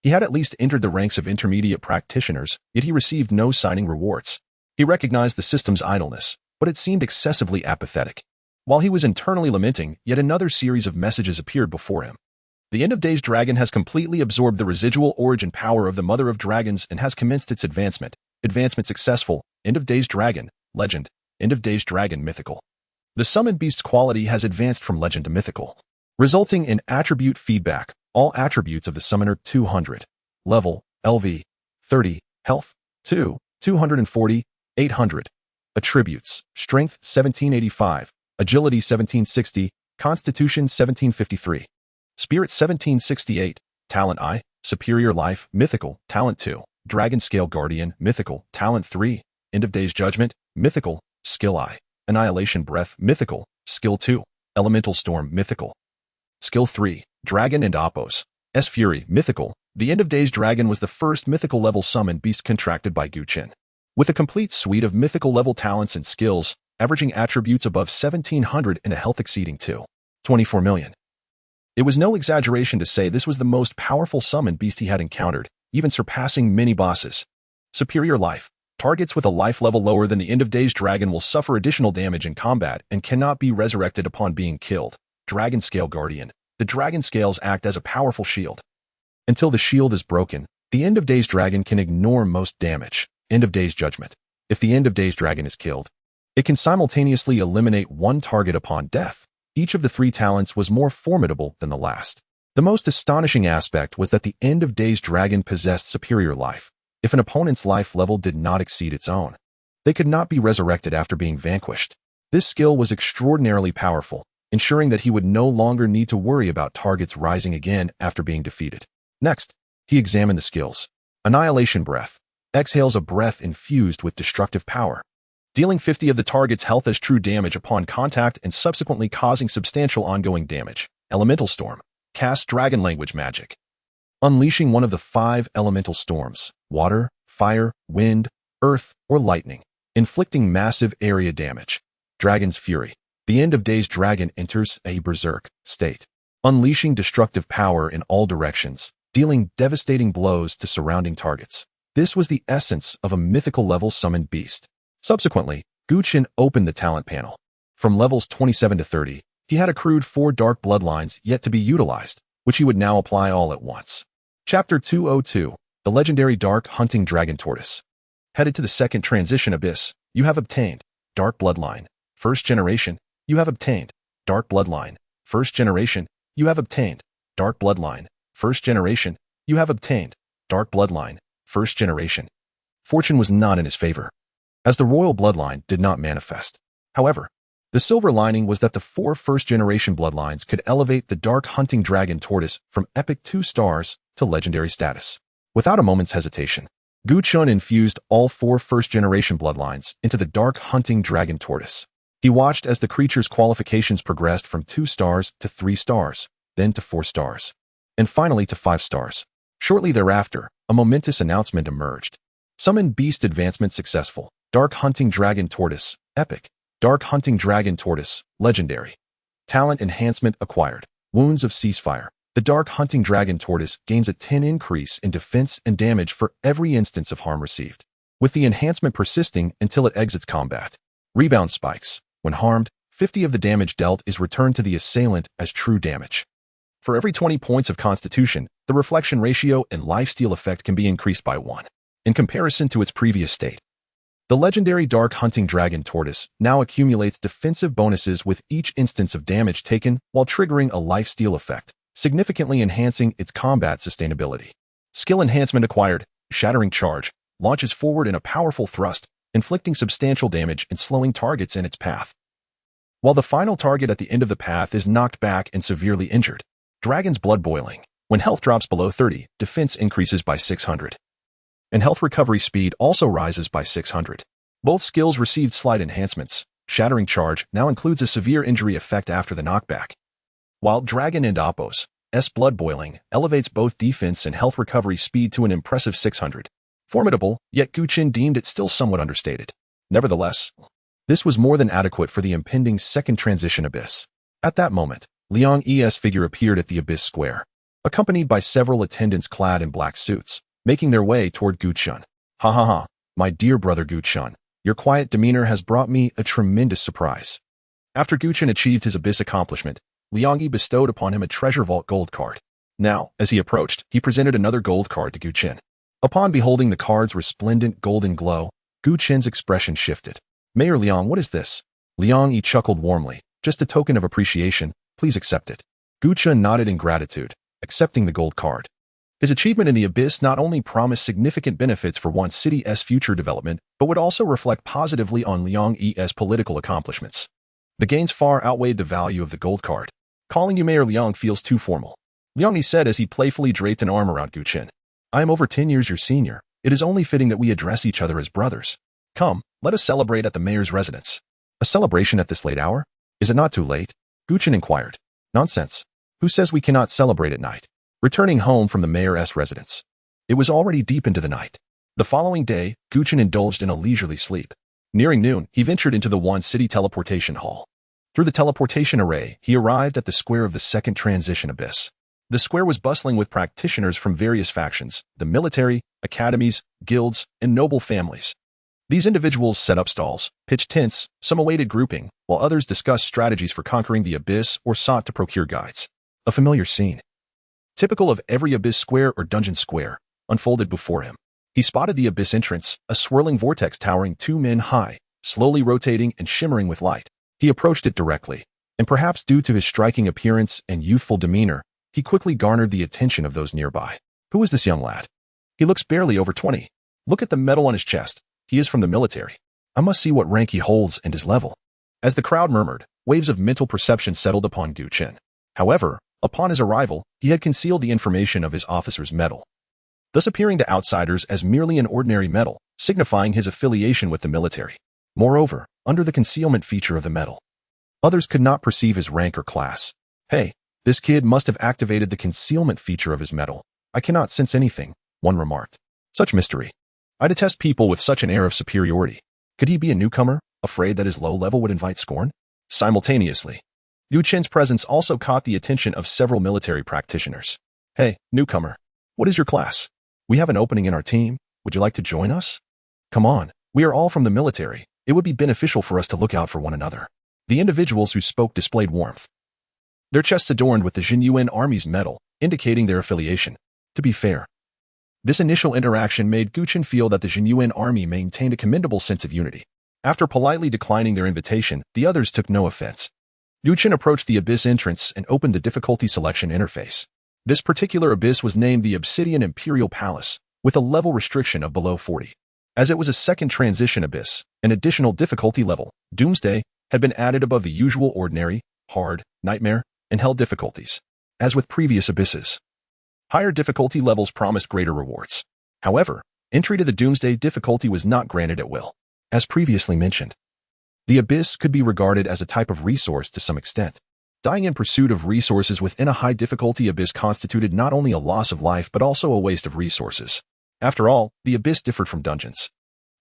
he had at least entered the ranks of intermediate practitioners, yet he received no signing rewards. He recognized the system's idleness, but it seemed excessively apathetic. While he was internally lamenting, yet another series of messages appeared before him. The End of Days Dragon has completely absorbed the residual origin power of the Mother of Dragons and has commenced its advancement. Advancement successful. End of Days Dragon. Legend. End of Days Dragon Mythical. The summoned beast's quality has advanced from legend to mythical, resulting in attribute feedback. All attributes of the summoner 200. Level, LV, 30. Health, 2, 240, 800. Attributes, Strength 1785, Agility 1760, Constitution 1753. Spirit 1768, Talent I, Superior Life, Mythical, Talent 2, Dragon Scale Guardian, Mythical, Talent 3, End of Days Judgment, Mythical, Skill I, Annihilation Breath, Mythical, Skill 2, Elemental Storm, Mythical. Skill 3, Dragon and Oppos, S Fury, Mythical. The End of Days Dragon was the first mythical level summoned beast contracted by Gu Chen. With a complete suite of mythical level talents and skills, averaging attributes above 1700 and a health exceeding 24 million. It was no exaggeration to say this was the most powerful summoned beast he had encountered, even surpassing many bosses. Superior Life. Targets with a life level lower than the End of Days Dragon will suffer additional damage in combat and cannot be resurrected upon being killed. Dragon Scale Guardian. The dragon scales act as a powerful shield. Until the shield is broken, the End of Days Dragon can ignore most damage. End of Days Judgment. If the End of Days Dragon is killed, it can simultaneously eliminate one target upon death. Each of the 3 talents was more formidable than the last. The most astonishing aspect was that the end of days dragon possessed superior life. If an opponent's life level did not exceed its own, they could not be resurrected after being vanquished. This skill was extraordinarily powerful, ensuring that he would no longer need to worry about targets rising again after being defeated. Next, he examined the skills. Annihilation Breath exhales a breath infused with destructive power, dealing 50 of the target's health as true damage upon contact and subsequently causing substantial ongoing damage. Elemental Storm casts dragon language magic, unleashing one of the 5 elemental storms: water, fire, wind, earth, or lightning, inflicting massive area damage. Dragon's Fury. The end of days dragon enters a berserk state, unleashing destructive power in all directions, dealing devastating blows to surrounding targets. This was the essence of a mythical level summoned beast. Subsequently, Chen opened the talent panel. From levels 27 to 30, he had accrued 4 dark bloodlines yet to be utilized, which he would now apply all at once. Chapter 202. The Legendary Dark Hunting Dragon Tortoise. Headed to the second transition abyss, you have obtained Dark Bloodline. First generation, you have obtained Dark Bloodline. First generation, you have obtained Dark Bloodline. First generation, you have obtained Dark Bloodline. First generation. Fortune was not in his favor, as the royal bloodline did not manifest. However, the silver lining was that the 4 first-generation bloodlines could elevate the Dark Hunting Dragon Tortoise from epic 2 stars to legendary status. Without a moment's hesitation, Chen infused all 4 first-generation bloodlines into the Dark Hunting Dragon Tortoise. He watched as the creature's qualifications progressed from 2 stars to 3 stars, then to 4 stars, and finally to 5 stars. Shortly thereafter, a momentous announcement emerged. Summon Beast Advancement successful. Dark Hunting Dragon Tortoise, epic. Dark Hunting Dragon Tortoise, legendary. Talent enhancement acquired. Wounds of Ceasefire. The Dark Hunting Dragon Tortoise gains a 10 increase in defense and damage for every instance of harm received, with the enhancement persisting until it exits combat. Rebound Spikes. When harmed, 50 of the damage dealt is returned to the assailant as true damage. For every 20 points of Constitution, the reflection ratio and lifesteal effect can be increased by 1, in comparison to its previous state. The legendary Dark Hunting Dragon Tortoise now accumulates defensive bonuses with each instance of damage taken while triggering a lifesteal effect, significantly enhancing its combat sustainability. Skill enhancement acquired. Shattering Charge launches forward in a powerful thrust, inflicting substantial damage and slowing targets in its path. While the final target at the end of the path is knocked back and severely injured. Dragon's Blood Boiling. When health drops below 30, defense increases by 600. And health recovery speed also rises by 600. Both skills received slight enhancements. Shattering Charge now includes a severe injury effect after the knockback, while Dragon and Appos' Blood Boiling elevates both defense and health recovery speed to an impressive 600. Formidable, yet Chen deemed it still somewhat understated. Nevertheless, this was more than adequate for the impending second transition abyss. At that moment, Liang Yi's figure appeared at the abyss square, accompanied by several attendants clad in black suits, making their way toward Chen. Ha ha ha, my dear brother Chen, your quiet demeanor has brought me a tremendous surprise. After Chen achieved his abyss accomplishment, Liang Yi bestowed upon him a treasure vault gold card. Now, as he approached, he presented another gold card to Chen. Upon beholding the card's resplendent golden glow, Chen's expression shifted. Mayor Liang, what is this? Liang Yi chuckled warmly. Just a token of appreciation, please accept it. Chen nodded in gratitude, accepting the gold card. His achievement in the abyss not only promised significant benefits for one city's future development, but would also reflect positively on Liang Yi's political accomplishments. The gains far outweighed the value of the gold card. Calling you Mayor Liang feels too formal, Liang Yi said as he playfully draped an arm around Chen. I am over 10 years your senior. It is only fitting that we address each other as brothers. Come, let us celebrate at the mayor's residence. A celebration at this late hour? Is it not too late? Chen inquired. Nonsense. Who says we cannot celebrate at night? Returning home from the mayor's residence, it was already deep into the night. The following day, Chen indulged in a leisurely sleep. Nearing noon, he ventured into the One City teleportation hall. Through the teleportation array, he arrived at the square of the second transition abyss. The square was bustling with practitioners from various factions, the military, academies, guilds, and noble families. These individuals set up stalls, pitched tents, some awaited grouping, while others discussed strategies for conquering the abyss or sought to procure guides. A familiar scene, typical of every abyss square or dungeon square, unfolded before him. He spotted the abyss entrance, a swirling vortex towering 2 men high, slowly rotating and shimmering with light. He approached it directly, and perhaps due to his striking appearance and youthful demeanor, He quickly garnered the attention of those nearby. Who is this young lad? He looks barely over 20. Look at the medal on his chest. He is from the military. I must see what rank he holds and his level. As the crowd murmured, waves of mental perception settled upon Chen. However, upon his arrival, he had concealed the information of his officer's medal, thus appearing to outsiders as merely an ordinary medal, signifying his affiliation with the military. Moreover, under the concealment feature of the medal, others could not perceive his rank or class. Hey, this kid must have activated the concealment feature of his medal. I cannot sense anything, one remarked. Such mystery. I detest people with such an air of superiority. Could he be a newcomer, afraid that his low level would invite scorn? Simultaneously, Chen's presence also caught the attention of several military practitioners. Hey, newcomer, what is your class? We have an opening in our team. Would you like to join us? Come on, we are all from the military. It would be beneficial for us to look out for one another. The individuals who spoke displayed warmth, their chests adorned with the Jinyuan Army's medal, indicating their affiliation. To be fair, this initial interaction made Chen feel that the Jinyuan Army maintained a commendable sense of unity. After politely declining their invitation, the others took no offense. Chen approached the Abyss entrance and opened the difficulty selection interface. This particular abyss was named the Obsidian Imperial Palace, with a level restriction of below 40. As it was a second transition abyss, an additional difficulty level, Doomsday, had been added above the usual ordinary, hard, nightmare, and hell difficulties. As with previous abysses, higher difficulty levels promised greater rewards. However, entry to the Doomsday difficulty was not granted at will. As previously mentioned, the abyss could be regarded as a type of resource to some extent. Dying in pursuit of resources within a high difficulty abyss constituted not only a loss of life but also a waste of resources. After all, the abyss differed from dungeons.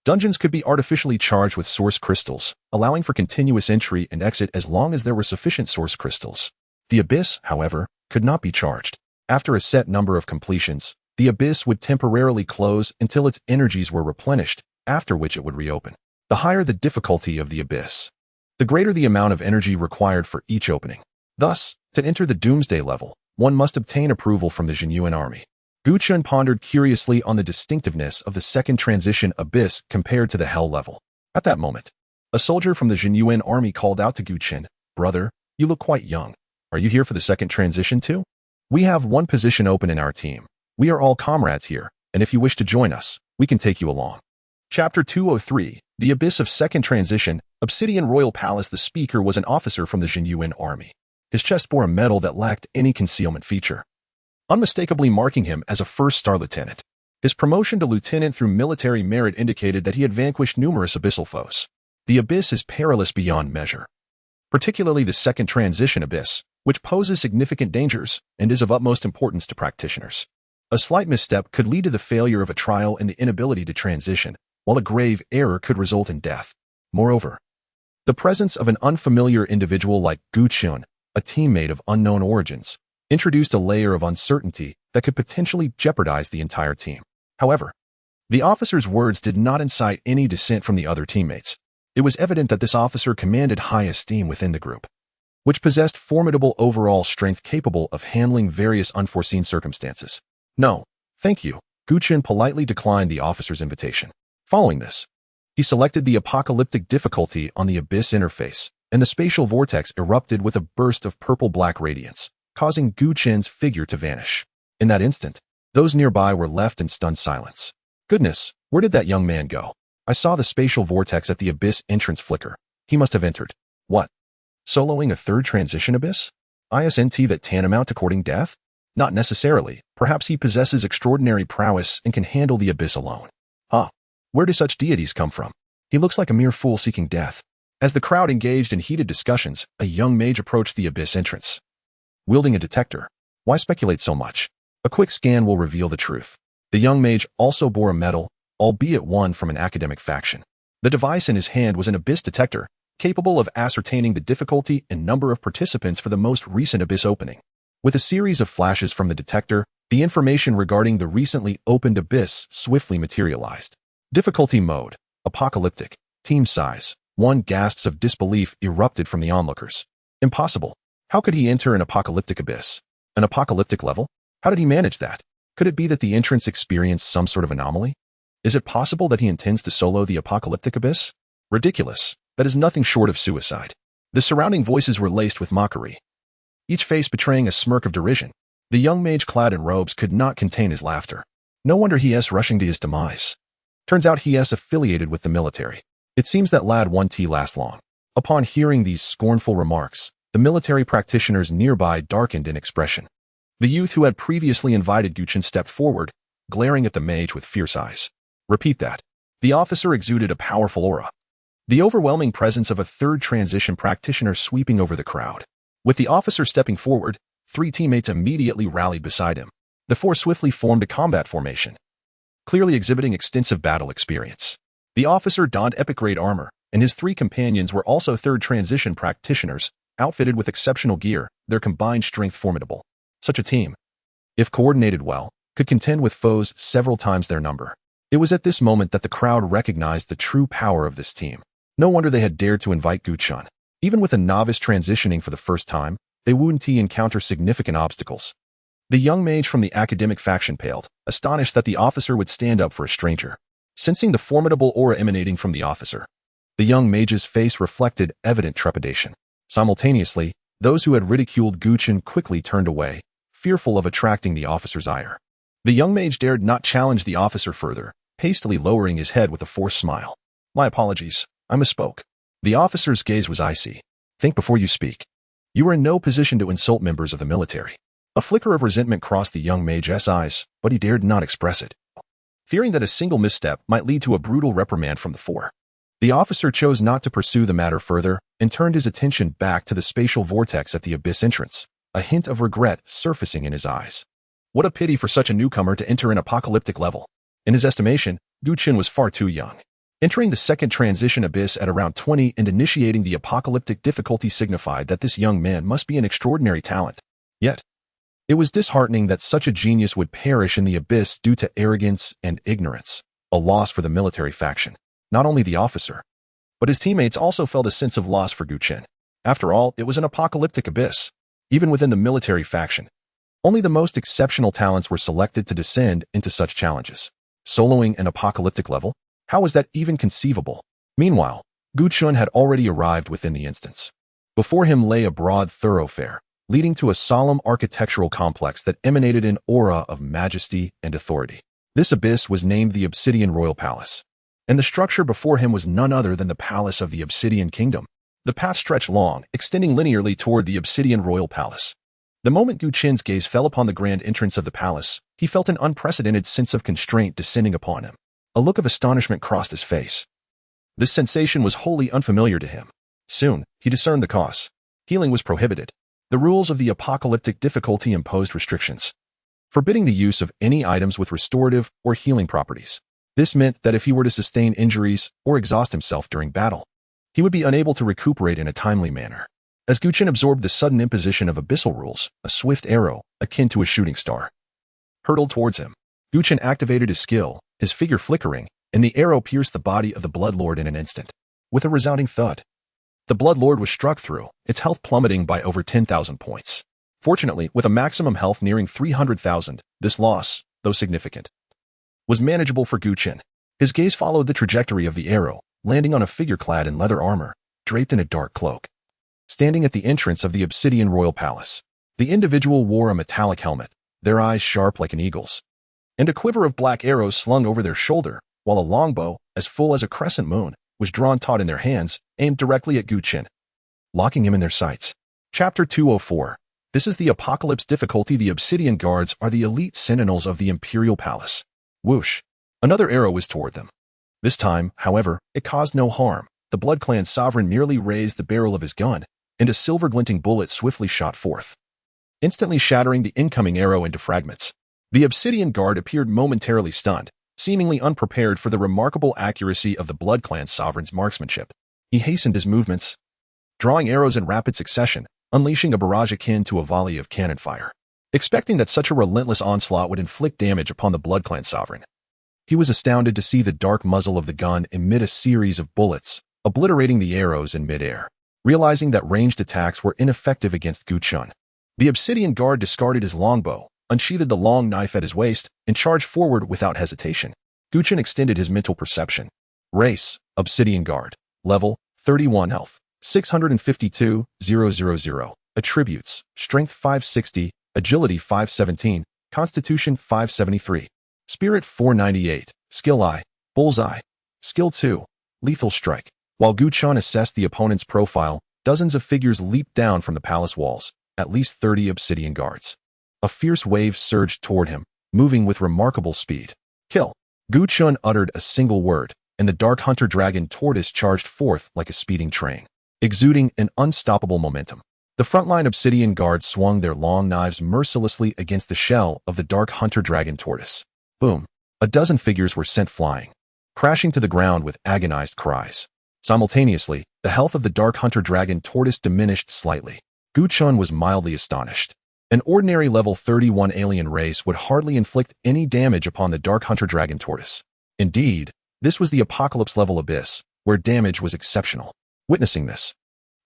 Dungeons could be artificially charged with source crystals, allowing for continuous entry and exit as long as there were sufficient source crystals. The abyss, however, could not be charged. After a set number of completions, the abyss would temporarily close until its energies were replenished, after which it would reopen. The higher the difficulty of the abyss, the greater the amount of energy required for each opening. Thus, to enter the Doomsday level, one must obtain approval from the Jinyuan Army. Chen pondered curiously on the distinctiveness of the second transition abyss compared to the Hell level. At that moment, a soldier from the Jinyuan Army called out to Chen, "Brother, you look quite young. Are you here for the second transition too? We have one position open in our team. We are all comrades here, and if you wish to join us, we can take you along." Chapter 203, The Abyss of Second Transition, Obsidian Royal Palace. The speaker was an officer from the Jinyuan Army. His chest bore a medal that lacked any concealment feature, unmistakably marking him as a first-star lieutenant. His promotion to lieutenant through military merit indicated that he had vanquished numerous abyssal foes. The abyss is perilous beyond measure, particularly the second transition abyss, which poses significant dangers and is of utmost importance to practitioners. A slight misstep could lead to the failure of a trial and the inability to transition, while a grave error could result in death. Moreover, the presence of an unfamiliar individual like Chen, a teammate of unknown origins, introduced a layer of uncertainty that could potentially jeopardize the entire team. However, the officer's words did not incite any dissent from the other teammates. It was evident that this officer commanded high esteem within the group, which possessed formidable overall strength capable of handling various unforeseen circumstances. "No, thank you." Chen politely declined the officer's invitation. Following this, he selected the apocalyptic difficulty on the abyss interface, and the spatial vortex erupted with a burst of purple-black radiance, causing Chen's figure to vanish. In that instant, those nearby were left in stunned silence. Goodness, where did that young man go? I saw the spatial vortex at the abyss entrance flicker. He must have entered. What? Soloing a third transition abyss? Isn't that tantamount to courting death? Not necessarily. Perhaps he possesses extraordinary prowess and can handle the abyss alone. Huh. Where do such deities come from? He looks like a mere fool seeking death. As the crowd engaged in heated discussions, a young mage approached the abyss entrance, wielding a detector. Why speculate so much? A quick scan will reveal the truth. The young mage also bore a medal, albeit one from an academic faction. The device in his hand was an abyss detector, capable of ascertaining the difficulty and number of participants for the most recent abyss opening. With a series of flashes from the detector, the information regarding the recently opened abyss swiftly materialized. Difficulty mode, apocalyptic, team size, 1. Gasps of disbelief erupted from the onlookers. Impossible. How could he enter an apocalyptic abyss? An apocalyptic level? How did he manage that? Could it be that the entrance experienced some sort of anomaly? Is it possible that he intends to solo the apocalyptic abyss? Ridiculous. That is nothing short of suicide. The surrounding voices were laced with mockery, each face betraying a smirk of derision. The young mage clad in robes could not contain his laughter. No wonder he is rushing to his demise. Turns out he is affiliated with the military. It seems that lad won't last long. Upon hearing these scornful remarks, the military practitioners nearby darkened in expression. The youth who had previously invited Chen stepped forward, glaring at the mage with fierce eyes. Repeat that. The officer exuded a powerful aura. The overwhelming presence of a third transition practitioner sweeping over the crowd. With the officer stepping forward, 3 teammates immediately rallied beside him. The 4 swiftly formed a combat formation, clearly exhibiting extensive battle experience. The officer donned epic-grade armor, and his 3 companions were also third transition practitioners, outfitted with exceptional gear, their combined strength formidable. Such a team, if coordinated well, could contend with foes several times their number. It was at this moment that the crowd recognized the true power of this team. No wonder they had dared to invite Chen. Even with a novice transitioning for the first time, they wouldn't encounter significant obstacles. The young mage from the academic faction paled, astonished that the officer would stand up for a stranger. Sensing the formidable aura emanating from the officer, the young mage's face reflected evident trepidation. Simultaneously, those who had ridiculed Chen quickly turned away, fearful of attracting the officer's ire. The young mage dared not challenge the officer further, hastily lowering his head with a forced smile. My apologies, I misspoke. The officer's gaze was icy. Think before you speak. You are in no position to insult members of the military. A flicker of resentment crossed the young mage's eyes, but he dared not express it. Fearing that a single misstep might lead to a brutal reprimand from the 4, the officer chose not to pursue the matter further and turned his attention back to the spatial vortex at the abyss entrance, a hint of regret surfacing in his eyes. What a pity for such a newcomer to enter an apocalyptic level. In his estimation, Chen was far too young. Entering the second transition abyss at around 20 and initiating the apocalyptic difficulty signified that this young man must be an extraordinary talent. Yet, it was disheartening that such a genius would perish in the abyss due to arrogance and ignorance, a loss for the military faction. Not only the officer, but his teammates also felt a sense of loss for Chen. After all, it was an apocalyptic abyss. Even within the military faction, only the most exceptional talents were selected to descend into such challenges. Soloing an apocalyptic level? How was that even conceivable? Meanwhile, Chen had already arrived within the instance. Before him lay a broad thoroughfare, leading to a solemn architectural complex that emanated an aura of majesty and authority. This abyss was named the Obsidian Royal Palace, and the structure before him was none other than the Palace of the Obsidian Kingdom. The path stretched long, extending linearly toward the Obsidian Royal Palace. The moment Chen's gaze fell upon the grand entrance of the palace, he felt an unprecedented sense of constraint descending upon him. A look of astonishment crossed his face. This sensation was wholly unfamiliar to him. Soon, he discerned the cause. Healing was prohibited. The rules of the apocalyptic difficulty imposed restrictions, forbidding the use of any items with restorative or healing properties. This meant that if he were to sustain injuries or exhaust himself during battle, he would be unable to recuperate in a timely manner. As Chen absorbed the sudden imposition of abyssal rules, a swift arrow, akin to a shooting star, hurtled towards him. Chen activated his skill, his figure flickering, and the arrow pierced the body of the Bloodlord in an instant. With a resounding thud, the Bloodlord was struck through, its health plummeting by over 10,000 points. Fortunately, with a maximum health nearing 300,000, this loss, though significant, was manageable for Chen. His gaze followed the trajectory of the arrow, landing on a figure clad in leather armor, draped in a dark cloak. Standing at the entrance of the Obsidian Royal Palace, the individual wore a metallic helmet, their eyes sharp like an eagle's, and a quiver of black arrows slung over their shoulder, while a longbow, as full as a crescent moon, was drawn taut in their hands, aimed directly at Chen, locking him in their sights. Chapter 204. This is the Apocalypse difficulty. The Obsidian Guards are the elite sentinels of the Imperial Palace. Whoosh! Another arrow was toward them. This time, however, it caused no harm. The Blood Clan sovereign merely raised the barrel of his gun, and a silver-glinting bullet swiftly shot forth, instantly shattering the incoming arrow into fragments. The Obsidian Guard appeared momentarily stunned, seemingly unprepared for the remarkable accuracy of the Blood Clan sovereign's marksmanship. He hastened his movements, drawing arrows in rapid succession, unleashing a barrage akin to a volley of cannon fire. Expecting that such a relentless onslaught would inflict damage upon the Blood Clan sovereign, he was astounded to see the dark muzzle of the gun emit a series of bullets, obliterating the arrows in midair. Realizing that ranged attacks were ineffective against Chen, the Obsidian Guard discarded his longbow, unsheathed the long knife at his waist, and charged forward without hesitation. Chen extended his mental perception. Race, Obsidian Guard. Level, 31 health, 652,000. Attributes, Strength 560, Agility 517, Constitution 573, Spirit 498, Skill I, Bullseye, Skill 2, Lethal Strike. While Gu Chen assessed the opponent's profile, dozens of figures leaped down from the palace walls, at least 30 obsidian guards. A fierce wave surged toward him, moving with remarkable speed. Kill. Gu Chen uttered a single word, and the dark hunter dragon tortoise charged forth like a speeding train, exuding an unstoppable momentum. The frontline obsidian guards swung their long knives mercilessly against the shell of the dark hunter dragon tortoise. Boom. A dozen figures were sent flying, crashing to the ground with agonized cries. Simultaneously, the health of the dark hunter dragon tortoise diminished slightly. Gu Chen was mildly astonished. An ordinary level 31 alien race would hardly inflict any damage upon the dark hunter dragon tortoise. Indeed, this was the apocalypse level abyss, where damage was exceptional. Witnessing this,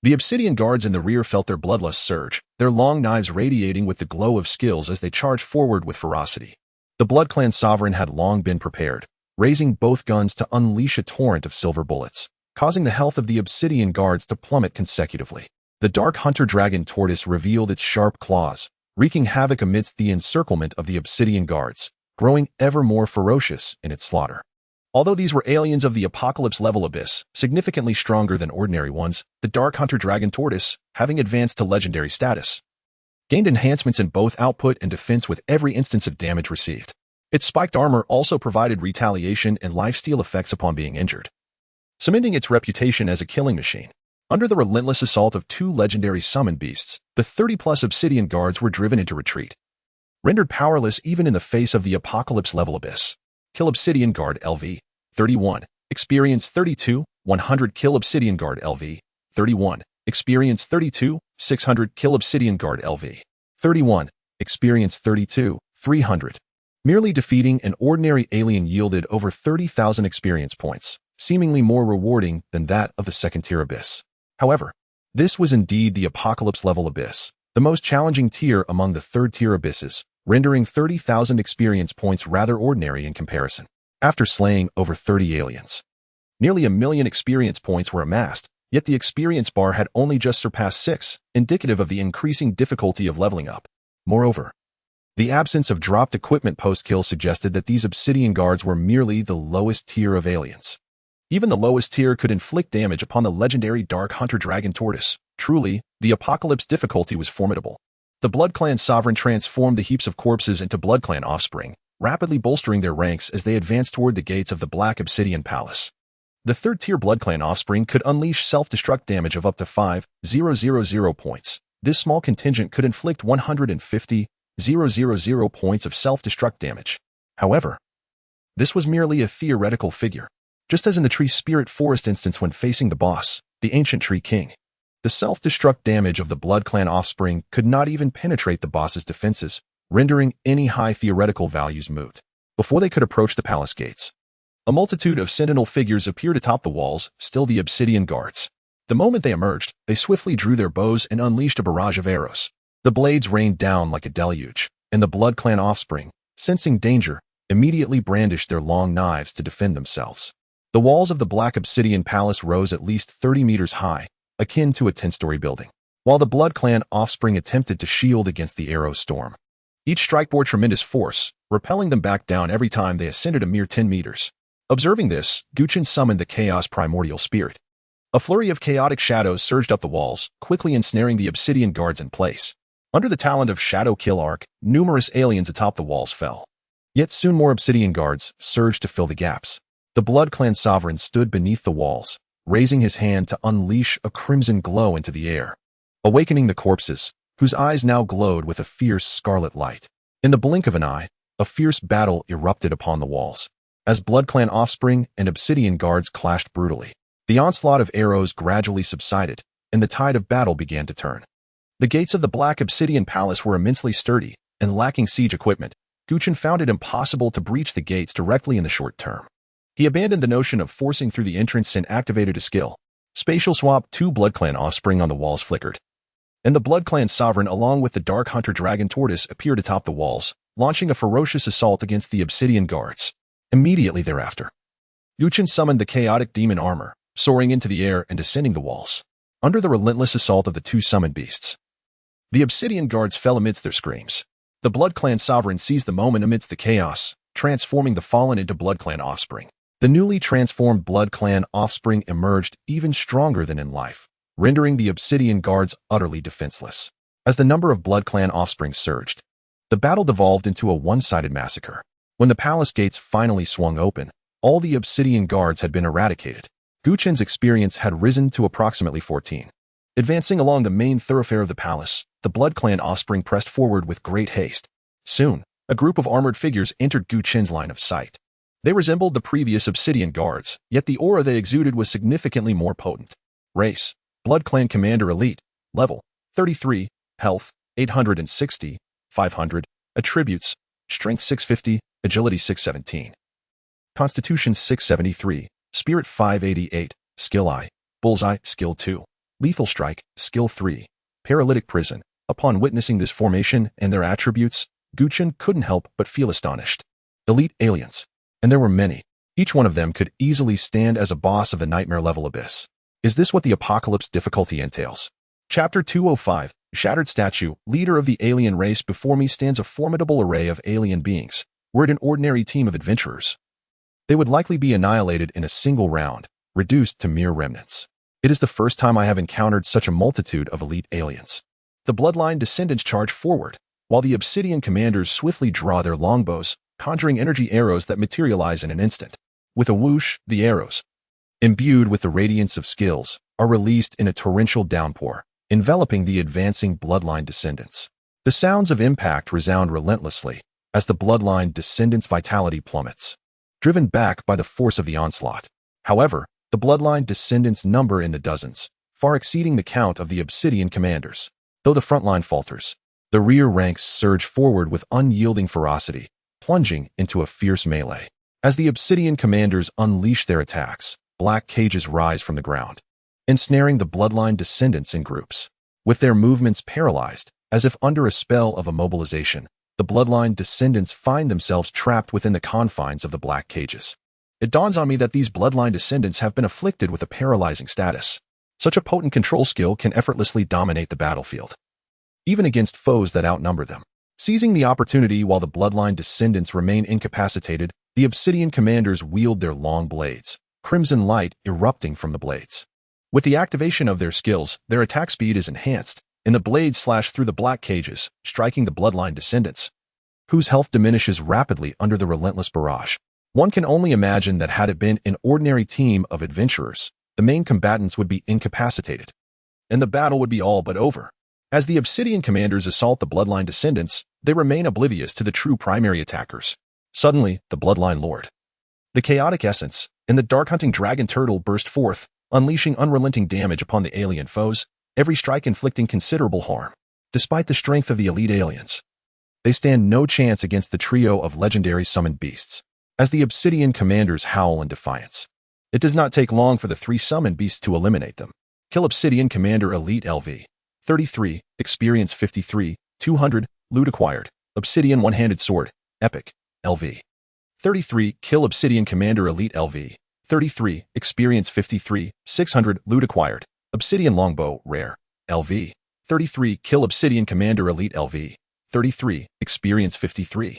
the obsidian guards in the rear felt their bloodlust surge, their long knives radiating with the glow of skills as they charged forward with ferocity. The Blood Clan sovereign had long been prepared, raising both guns to unleash a torrent of silver bullets, causing the health of the obsidian guards to plummet consecutively. The dark hunter dragon tortoise revealed its sharp claws, wreaking havoc amidst the encirclement of the obsidian guards, growing ever more ferocious in its slaughter. Although these were aliens of the apocalypse level abyss, significantly stronger than ordinary ones, the dark hunter dragon tortoise, having advanced to legendary status, gained enhancements in both output and defense with every instance of damage received. Its spiked armor also provided retaliation and lifesteal effects upon being injured, cementing its reputation as a killing machine. Under the relentless assault of two legendary summoned beasts, the 30-plus obsidian guards were driven into retreat, rendered powerless even in the face of the apocalypse level abyss. Kill Obsidian Guard LV 31, Experience 32, 100. Kill Obsidian Guard LV 31, Experience 32, 600. Kill Obsidian Guard LV 31, Experience 32, 300. Merely defeating an ordinary alien yielded over 30,000 experience points, seemingly more rewarding than that of the second-tier abyss. However, this was indeed the apocalypse-level abyss, the most challenging tier among the third-tier abysses, rendering 30,000 experience points rather ordinary in comparison. After slaying over 30 aliens, nearly 1,000,000 experience points were amassed, yet the experience bar had only just surpassed 6, indicative of the increasing difficulty of leveling up. Moreover, the absence of dropped equipment post-kill suggested that these obsidian guards were merely the lowest tier of aliens. Even the lowest tier could inflict damage upon the legendary Dark Hunter Dragon Tortoise. Truly, the apocalypse difficulty was formidable. The Blood Clan sovereign transformed the heaps of corpses into Blood Clan offspring, rapidly bolstering their ranks as they advanced toward the gates of the Black Obsidian Palace. The third-tier Blood Clan offspring could unleash self-destruct damage of up to 5,000 points. This small contingent could inflict 150,000 points of self-destruct damage. However, this was merely a theoretical figure. Just as in the Tree Spirit Forest instance when facing the boss, the Ancient Tree King, the self-destruct damage of the Blood Clan offspring could not even penetrate the boss's defenses, rendering any high theoretical values moot. Before they could approach the palace gates, a multitude of sentinel figures appeared atop the walls, still the obsidian guards. The moment they emerged, they swiftly drew their bows and unleashed a barrage of arrows. The blades rained down like a deluge, and the Blood Clan offspring, sensing danger, immediately brandished their long knives to defend themselves. The walls of the Black Obsidian Palace rose at least 30 meters high, akin to a 10-story building, while the Blood Clan offspring attempted to shield against the arrow storm. Each strike bore tremendous force, repelling them back down every time they ascended a mere 10 meters. Observing this, Gu Chen summoned the Chaos Primordial Spirit. A flurry of chaotic shadows surged up the walls, quickly ensnaring the obsidian guards in place. Under the talent of Shadow Kill Arc, numerous aliens atop the walls fell. Yet soon more obsidian guards surged to fill the gaps. The Blood Clan sovereign stood beneath the walls, raising his hand to unleash a crimson glow into the air, awakening the corpses, whose eyes now glowed with a fierce scarlet light. In the blink of an eye, a fierce battle erupted upon the walls. As Blood Clan offspring and obsidian guards clashed brutally, the onslaught of arrows gradually subsided, and the tide of battle began to turn. The gates of the Black Obsidian Palace were immensely sturdy, and lacking siege equipment, Gu Chen found it impossible to breach the gates directly in the short term. He abandoned the notion of forcing through the entrance and activated a skill. Spatial swap. 2 Blood Clan offspring on the walls flickered, and the Blood Clan sovereign along with the Dark Hunter Dragon Tortoise appeared atop the walls, launching a ferocious assault against the obsidian guards. Immediately thereafter, Gu Chen summoned the chaotic demon armor, soaring into the air and ascending the walls. Under the relentless assault of the 2 summoned beasts, The Obsidian guards fell amidst their screams. The Blood Clan sovereign seized the moment amidst the chaos, transforming the fallen into Blood Clan offspring. The newly transformed Blood Clan offspring emerged even stronger than in life, rendering the Obsidian guards utterly defenseless. As the number of Blood Clan offspring surged, the battle devolved into a one-sided massacre. When the palace gates finally swung open, all the Obsidian guards had been eradicated. Chen's experience had risen to approximately 14. Advancing along the main thoroughfare of the palace, the Blood Clan offspring pressed forward with great haste. Soon, a group of armored figures entered Chen's line of sight. They resembled the previous Obsidian guards, yet the aura they exuded was significantly more potent. Race: Blood Clan Commander Elite. Level: 33. Health: 860. 500. Attributes: Strength 650, Agility 617. Constitution 673, Spirit 588, Skill I, Bullseye, Skill 2. Lethal Strike, Skill 3. Paralytic Prison. Upon witnessing this formation and their attributes, Chen couldn't help but feel astonished. Elite aliens. And there were many. Each one of them could easily stand as a boss of the nightmare-level abyss. Is this what the apocalypse difficulty entails? Chapter 205, Shattered Statue. Leader of the alien race, before me stands a formidable array of alien beings. Were it an ordinary team of adventurers, they would likely be annihilated in a single round, reduced to mere remnants. It is the first time I have encountered such a multitude of elite aliens. The bloodline descendants charge forward, while the Obsidian commanders swiftly draw their longbows, conjuring energy arrows that materialize in an instant. With a whoosh, the arrows, imbued with the radiance of skills, are released in a torrential downpour, enveloping the advancing bloodline descendants. The sounds of impact resound relentlessly as the bloodline descendants' vitality plummets, driven back by the force of the onslaught. However, the bloodline descendants number in the dozens, far exceeding the count of the Obsidian commanders. Though the front line falters, the rear ranks surge forward with unyielding ferocity, plunging into a fierce melee. As the Obsidian commanders unleash their attacks, black cages rise from the ground, ensnaring the bloodline descendants in groups. With their movements paralyzed, as if under a spell of immobilization, the bloodline descendants find themselves trapped within the confines of the black cages. It dawns on me that these bloodline descendants have been afflicted with a paralyzing status. Such a potent control skill can effortlessly dominate the battlefield, even against foes that outnumber them. Seizing the opportunity while the bloodline descendants remain incapacitated, the Obsidian commanders wield their long blades, crimson light erupting from the blades. With the activation of their skills, their attack speed is enhanced, and the blades slash through the black cages, striking the bloodline descendants, whose health diminishes rapidly under the relentless barrage. One can only imagine that had it been an ordinary team of adventurers, the main combatants would be incapacitated, and the battle would be all but over. As the Obsidian commanders assault the bloodline descendants, they remain oblivious to the true primary attackers. Suddenly, the bloodline lord, the chaotic essence, and the dark-hunting dragon turtle burst forth, unleashing unrelenting damage upon the alien foes, every strike inflicting considerable harm. Despite the strength of the elite aliens, they stand no chance against the trio of legendary summoned beasts. As the Obsidian commanders howl in defiance, it does not take long for the three summoned beasts to eliminate them. Kill Obsidian Commander Elite LV. 33, Experience 53, 200, Loot acquired. Obsidian One-Handed Sword, Epic, LV. 33, Kill Obsidian Commander Elite LV. 33, Experience 53, 600, Loot acquired. Obsidian Longbow, Rare, LV. 33, Kill Obsidian Commander Elite LV. 33, Experience 53.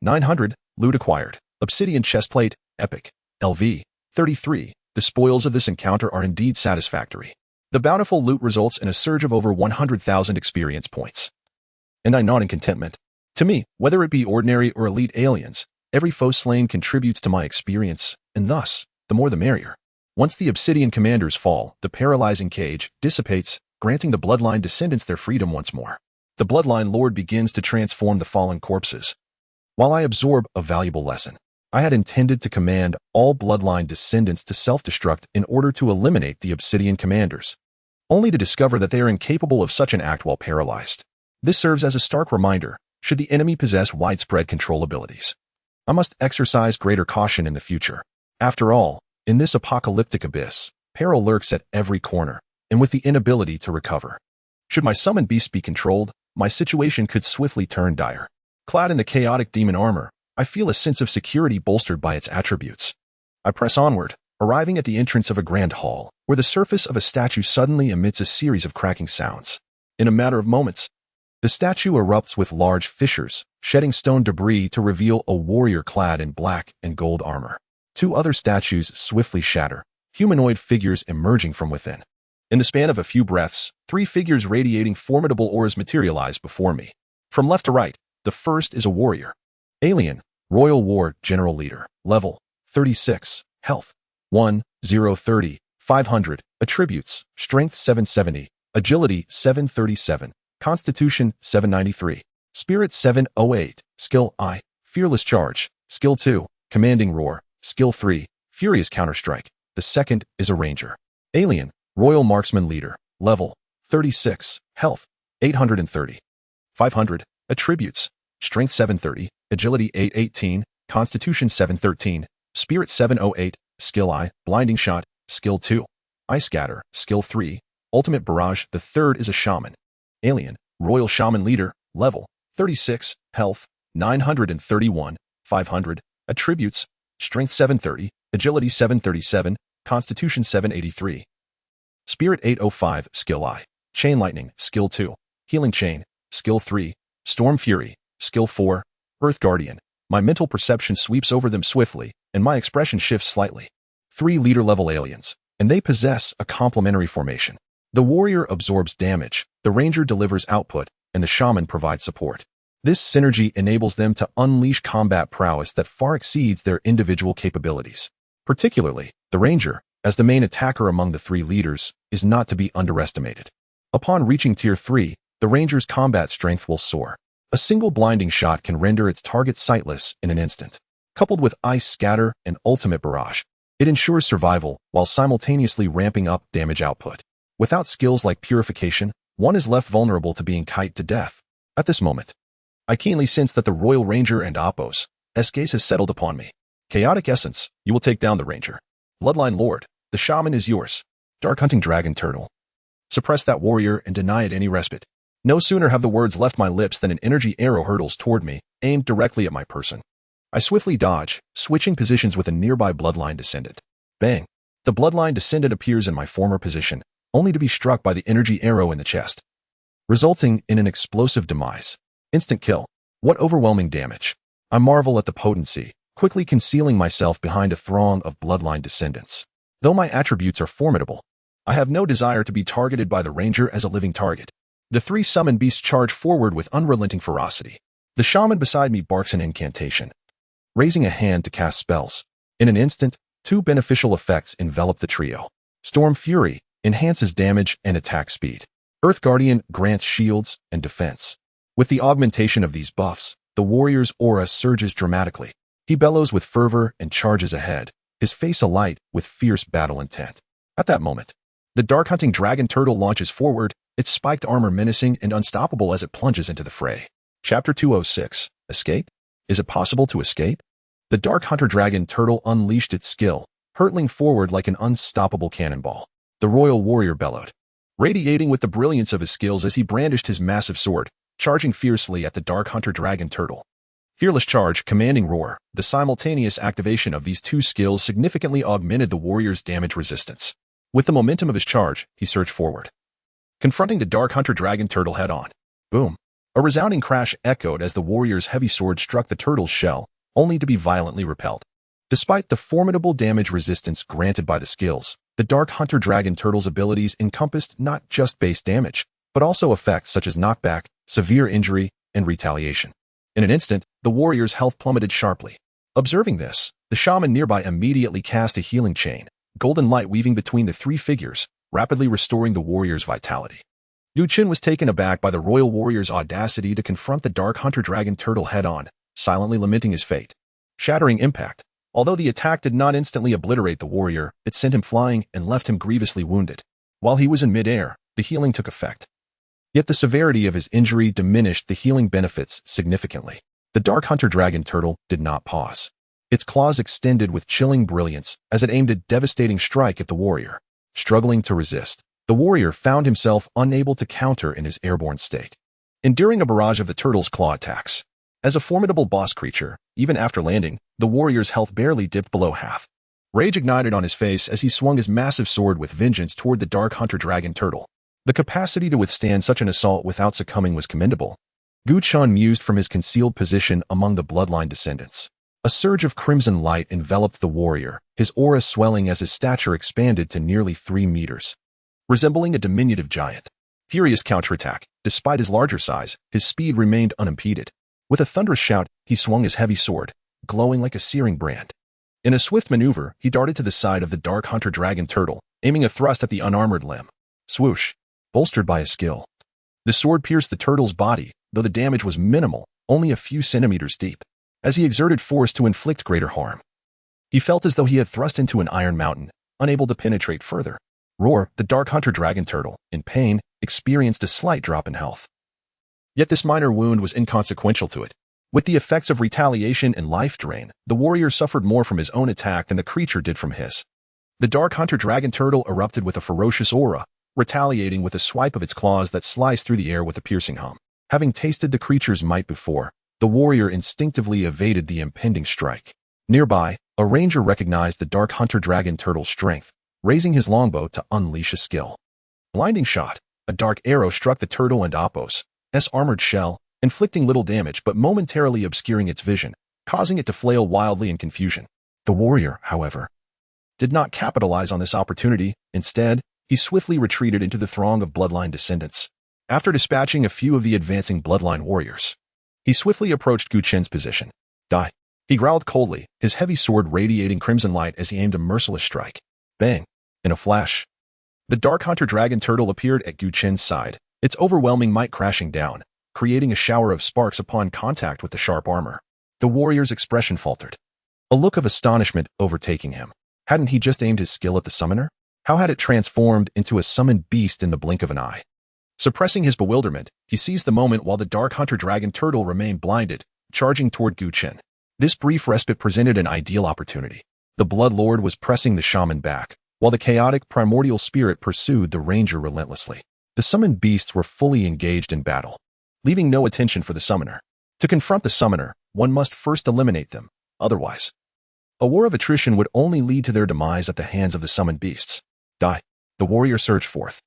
900, Loot acquired. Obsidian Chestplate, Epic, LV. 33, The spoils of this encounter are indeed satisfactory. The bountiful loot results in a surge of over 100,000 experience points. And I nod in contentment. To me, whether it be ordinary or elite aliens, every foe slain contributes to my experience, and thus, the more the merrier. Once the Obsidian commanders fall, the paralyzing cage dissipates, granting the bloodline descendants their freedom once more. The bloodline lord begins to transform the fallen corpses. While I absorb a valuable lesson, I had intended to command all bloodline descendants to self-destruct in order to eliminate the Obsidian commanders, only to discover that they are incapable of such an act while paralyzed. This serves as a stark reminder, should the enemy possess widespread control abilities, I must exercise greater caution in the future. After all, in this apocalyptic abyss, peril lurks at every corner, and with the inability to recover. Should my summoned beast be controlled, my situation could swiftly turn dire. Clad in the chaotic demon armor, I feel a sense of security bolstered by its attributes. I press onward, arriving at the entrance of a grand hall, where the surface of a statue suddenly emits a series of cracking sounds. In a matter of moments, the statue erupts with large fissures, shedding stone debris to reveal a warrior clad in black and gold armor. Two other statues swiftly shatter, humanoid figures emerging from within. In the span of a few breaths, three figures radiating formidable auras materialize before me. From left to right, the first is a warrior. Alien, Royal War General Leader, level 36, health 1,030, 500, attributes, strength 770, agility 737, constitution 793, spirit 708, skill I, fearless charge, skill 2, commanding roar, skill 3, furious counterstrike. The second is a ranger. Alien, Royal Marksman Leader, level 36, health 830, 500, attributes, strength 730, agility 818, constitution 713, spirit 708, skill I, blinding shot, skill 2, eye scatter, skill 3, ultimate barrage. The third is a shaman. Alien, Royal Shaman Leader, level 36, health 931, 500, attributes, strength 730, agility 737, constitution 783, spirit 805, skill I, chain lightning, skill 2, healing chain, skill 3, storm fury, skill 4, earth guardian. My mental perception sweeps over them swiftly, and my expression shifts slightly. 3 leader-level aliens, and they possess a complementary formation. The warrior absorbs damage, the ranger delivers output, and the shaman provides support. This synergy enables them to unleash combat prowess that far exceeds their individual capabilities. Particularly, the ranger, as the main attacker among the 3 leaders, is not to be underestimated. Upon reaching Tier 3, the ranger's combat strength will soar. A single blinding shot can render its target sightless in an instant. Coupled with ice scatter and ultimate barrage, it ensures survival while simultaneously ramping up damage output. Without skills like purification, one is left vulnerable to being kited to death. At this moment, I keenly sense that the Royal Ranger and Oppos, Escase has settled upon me. Chaotic Essence, you will take down the Ranger. Bloodline Lord, the Shaman is yours. Dark Hunting Dragon Turtle. Suppress that warrior and deny it any respite. No sooner have the words left my lips than an energy arrow hurtles toward me, aimed directly at my person. I swiftly dodge, switching positions with a nearby Bloodline Descendant. Bang! The Bloodline Descendant appears in my former position, only to be struck by the energy arrow in the chest, resulting in an explosive demise. Instant kill. What overwhelming damage. I marvel at the potency, quickly concealing myself behind a throng of Bloodline Descendants. Though my attributes are formidable, I have no desire to be targeted by the Ranger as a living target. The 3 summoned beasts charge forward with unrelenting ferocity. The shaman beside me barks an incantation, raising a hand to cast spells. In an instant, 2 beneficial effects envelop the trio. Storm Fury enhances damage and attack speed. Earth Guardian grants shields and defense. With the augmentation of these buffs, the warrior's aura surges dramatically. He bellows with fervor and charges ahead, his face alight with fierce battle intent. At that moment, the Dark Hunting Dragon Turtle launches forward, its spiked armor menacing and unstoppable as it plunges into the fray. Chapter 206. Escape? Is it possible to escape? The Dark Hunter Dragon Turtle unleashed its skill, hurtling forward like an unstoppable cannonball. The Royal Warrior bellowed, radiating with the brilliance of his skills as he brandished his massive sword, charging fiercely at the Dark Hunter Dragon Turtle. Fearless Charge, Commanding Roar. The simultaneous activation of these 2 skills significantly augmented the warrior's damage resistance. With the momentum of his charge, he surged forward, confronting the Dark Hunter Dragon Turtle head-on. Boom! A resounding crash echoed as the warrior's heavy sword struck the turtle's shell, only to be violently repelled. Despite the formidable damage resistance granted by the skills, the Dark Hunter Dragon Turtle's abilities encompassed not just base damage, but also effects such as knockback, severe injury, and retaliation. In an instant, the warrior's health plummeted sharply. Observing this, the shaman nearby immediately cast a healing chain, golden light weaving between the 3 figures, rapidly restoring the warrior's vitality. Chen was taken aback by the Royal Warrior's audacity to confront the Dark Hunter Dragon Turtle head-on, silently lamenting his fate. Shattering impact. Although the attack did not instantly obliterate the warrior, it sent him flying and left him grievously wounded. While he was in midair, the healing took effect. Yet the severity of his injury diminished the healing benefits significantly. The Dark Hunter Dragon Turtle did not pause. Its claws extended with chilling brilliance as it aimed a devastating strike at the warrior. Struggling to resist, the warrior found himself unable to counter in his airborne state, enduring a barrage of the turtle's claw attacks. As a formidable boss creature, even after landing, the warrior's health barely dipped below half. Rage ignited on his face as he swung his massive sword with vengeance toward the Dark Hunter Dragon Turtle. The capacity to withstand such an assault without succumbing was commendable. Chen mused from his concealed position among the bloodline descendants. A surge of crimson light enveloped the warrior, his aura swelling as his stature expanded to nearly 3 meters. Resembling a diminutive giant. Furious counterattack. Despite his larger size, his speed remained unimpeded. With a thunderous shout, he swung his heavy sword, glowing like a searing brand. In a swift maneuver, he darted to the side of the dark hunter dragon turtle, aiming a thrust at the unarmored limb. Swoosh! Bolstered by his skill. The sword pierced the turtle's body, though the damage was minimal, only a few centimeters deep. As he exerted force to inflict greater harm, he felt as though he had thrust into an iron mountain, unable to penetrate further. Roar, the dark hunter dragon turtle, in pain, experienced a slight drop in health. Yet this minor wound was inconsequential to it. With the effects of retaliation and life drain, the warrior suffered more from his own attack than the creature did from his. The dark hunter dragon turtle erupted with a ferocious aura, retaliating with a swipe of its claws that sliced through the air with a piercing hum. Having tasted the creature's might before, the warrior instinctively evaded the impending strike. Nearby, a ranger recognized the dark hunter dragon turtle's strength, raising his longbow to unleash a skill. Blinding shot. A dark arrow struck the turtle and Appos' armored shell, inflicting little damage but momentarily obscuring its vision, causing it to flail wildly in confusion. The warrior, however, did not capitalize on this opportunity. Instead, he swiftly retreated into the throng of bloodline descendants. After dispatching a few of the advancing bloodline warriors, he swiftly approached Chen's position. Die. He growled coldly, his heavy sword radiating crimson light as he aimed a merciless strike. Bang! In a flash, the dark hunter dragon turtle appeared at Chen's side, its overwhelming might crashing down, creating a shower of sparks upon contact with the sharp armor. The warrior's expression faltered, a look of astonishment overtaking him. Hadn't he just aimed his skill at the summoner? How had it transformed into a summoned beast in the blink of an eye? Suppressing his bewilderment, he seized the moment while the dark hunter dragon turtle remained blinded, charging toward Chen. This brief respite presented an ideal opportunity. The Blood Lord was pressing the shaman back, while the chaotic primordial spirit pursued the ranger relentlessly. The summoned beasts were fully engaged in battle, leaving no attention for the summoner. To confront the summoner, one must first eliminate them. Otherwise, a war of attrition would only lead to their demise at the hands of the summoned beasts. Die. The warrior surged forth,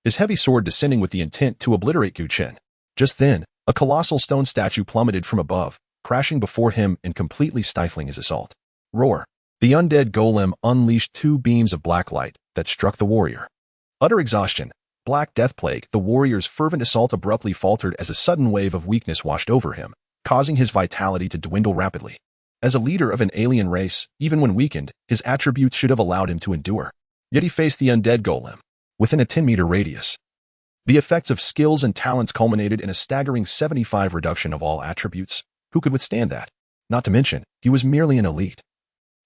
his heavy sword descending with the intent to obliterate Chen. Just then, a colossal stone statue plummeted from above, crashing before him and completely stifling his assault. Roar. The undead golem unleashed 2 beams of black light that struck the warrior. Utter exhaustion. Black death plague. The warrior's fervent assault abruptly faltered as a sudden wave of weakness washed over him, causing his vitality to dwindle rapidly. As a leader of an alien race, even when weakened, his attributes should have allowed him to endure. Yet he faced the undead golem, within a 10-meter radius. The effects of skills and talents culminated in a staggering 75 reduction of all attributes. Who could withstand that? Not to mention, he was merely an elite.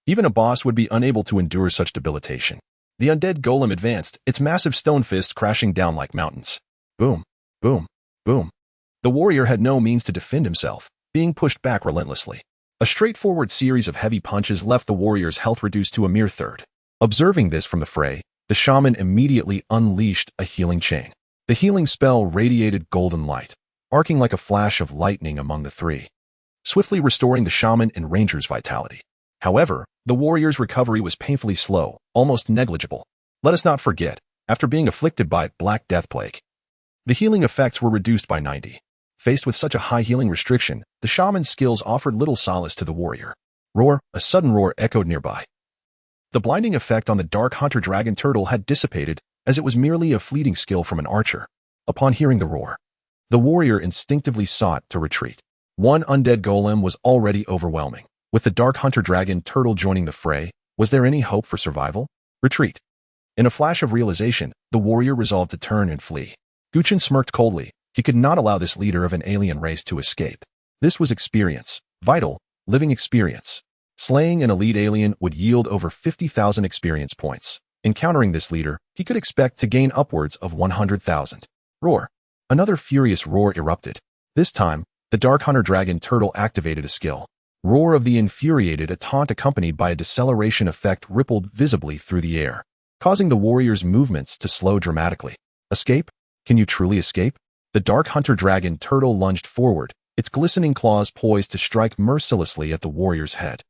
Even a boss would be unable to endure such debilitation. The undead golem advanced, its massive stone fist crashing down like mountains. Boom, boom, boom. The warrior had no means to defend himself, being pushed back relentlessly. A straightforward series of heavy punches left the warrior's health reduced to a mere third. Observing this from the fray, the shaman immediately unleashed a healing chain. The healing spell radiated golden light, arcing like a flash of lightning among the three, swiftly restoring the shaman and ranger's vitality. However, the warrior's recovery was painfully slow, almost negligible. Let us not forget, after being afflicted by Black Death Plague, the healing effects were reduced by 90. Faced with such a high healing restriction, the shaman's skills offered little solace to the warrior. Roar, a sudden roar echoed nearby. The blinding effect on the dark hunter dragon turtle had dissipated, as it was merely a fleeting skill from an archer. Upon hearing the roar, the warrior instinctively sought to retreat. One undead golem was already overwhelming. With the dark hunter dragon turtle joining the fray, was there any hope for survival? Retreat. In a flash of realization, the warrior resolved to turn and flee. Chen smirked coldly. He could not allow this leader of an alien race to escape. This was experience. Vital, living experience. Slaying an elite alien would yield over 50,000 experience points. Encountering this leader, he could expect to gain upwards of 100,000. Roar. Another furious roar erupted. This time, the dark hunter dragon turtle activated a skill. Roar of the infuriated, a taunt accompanied by a deceleration effect rippled visibly through the air, causing the warrior's movements to slow dramatically. Escape? Can you truly escape? The dark hunter dragon turtle lunged forward, its glistening claws poised to strike mercilessly at the warrior's head.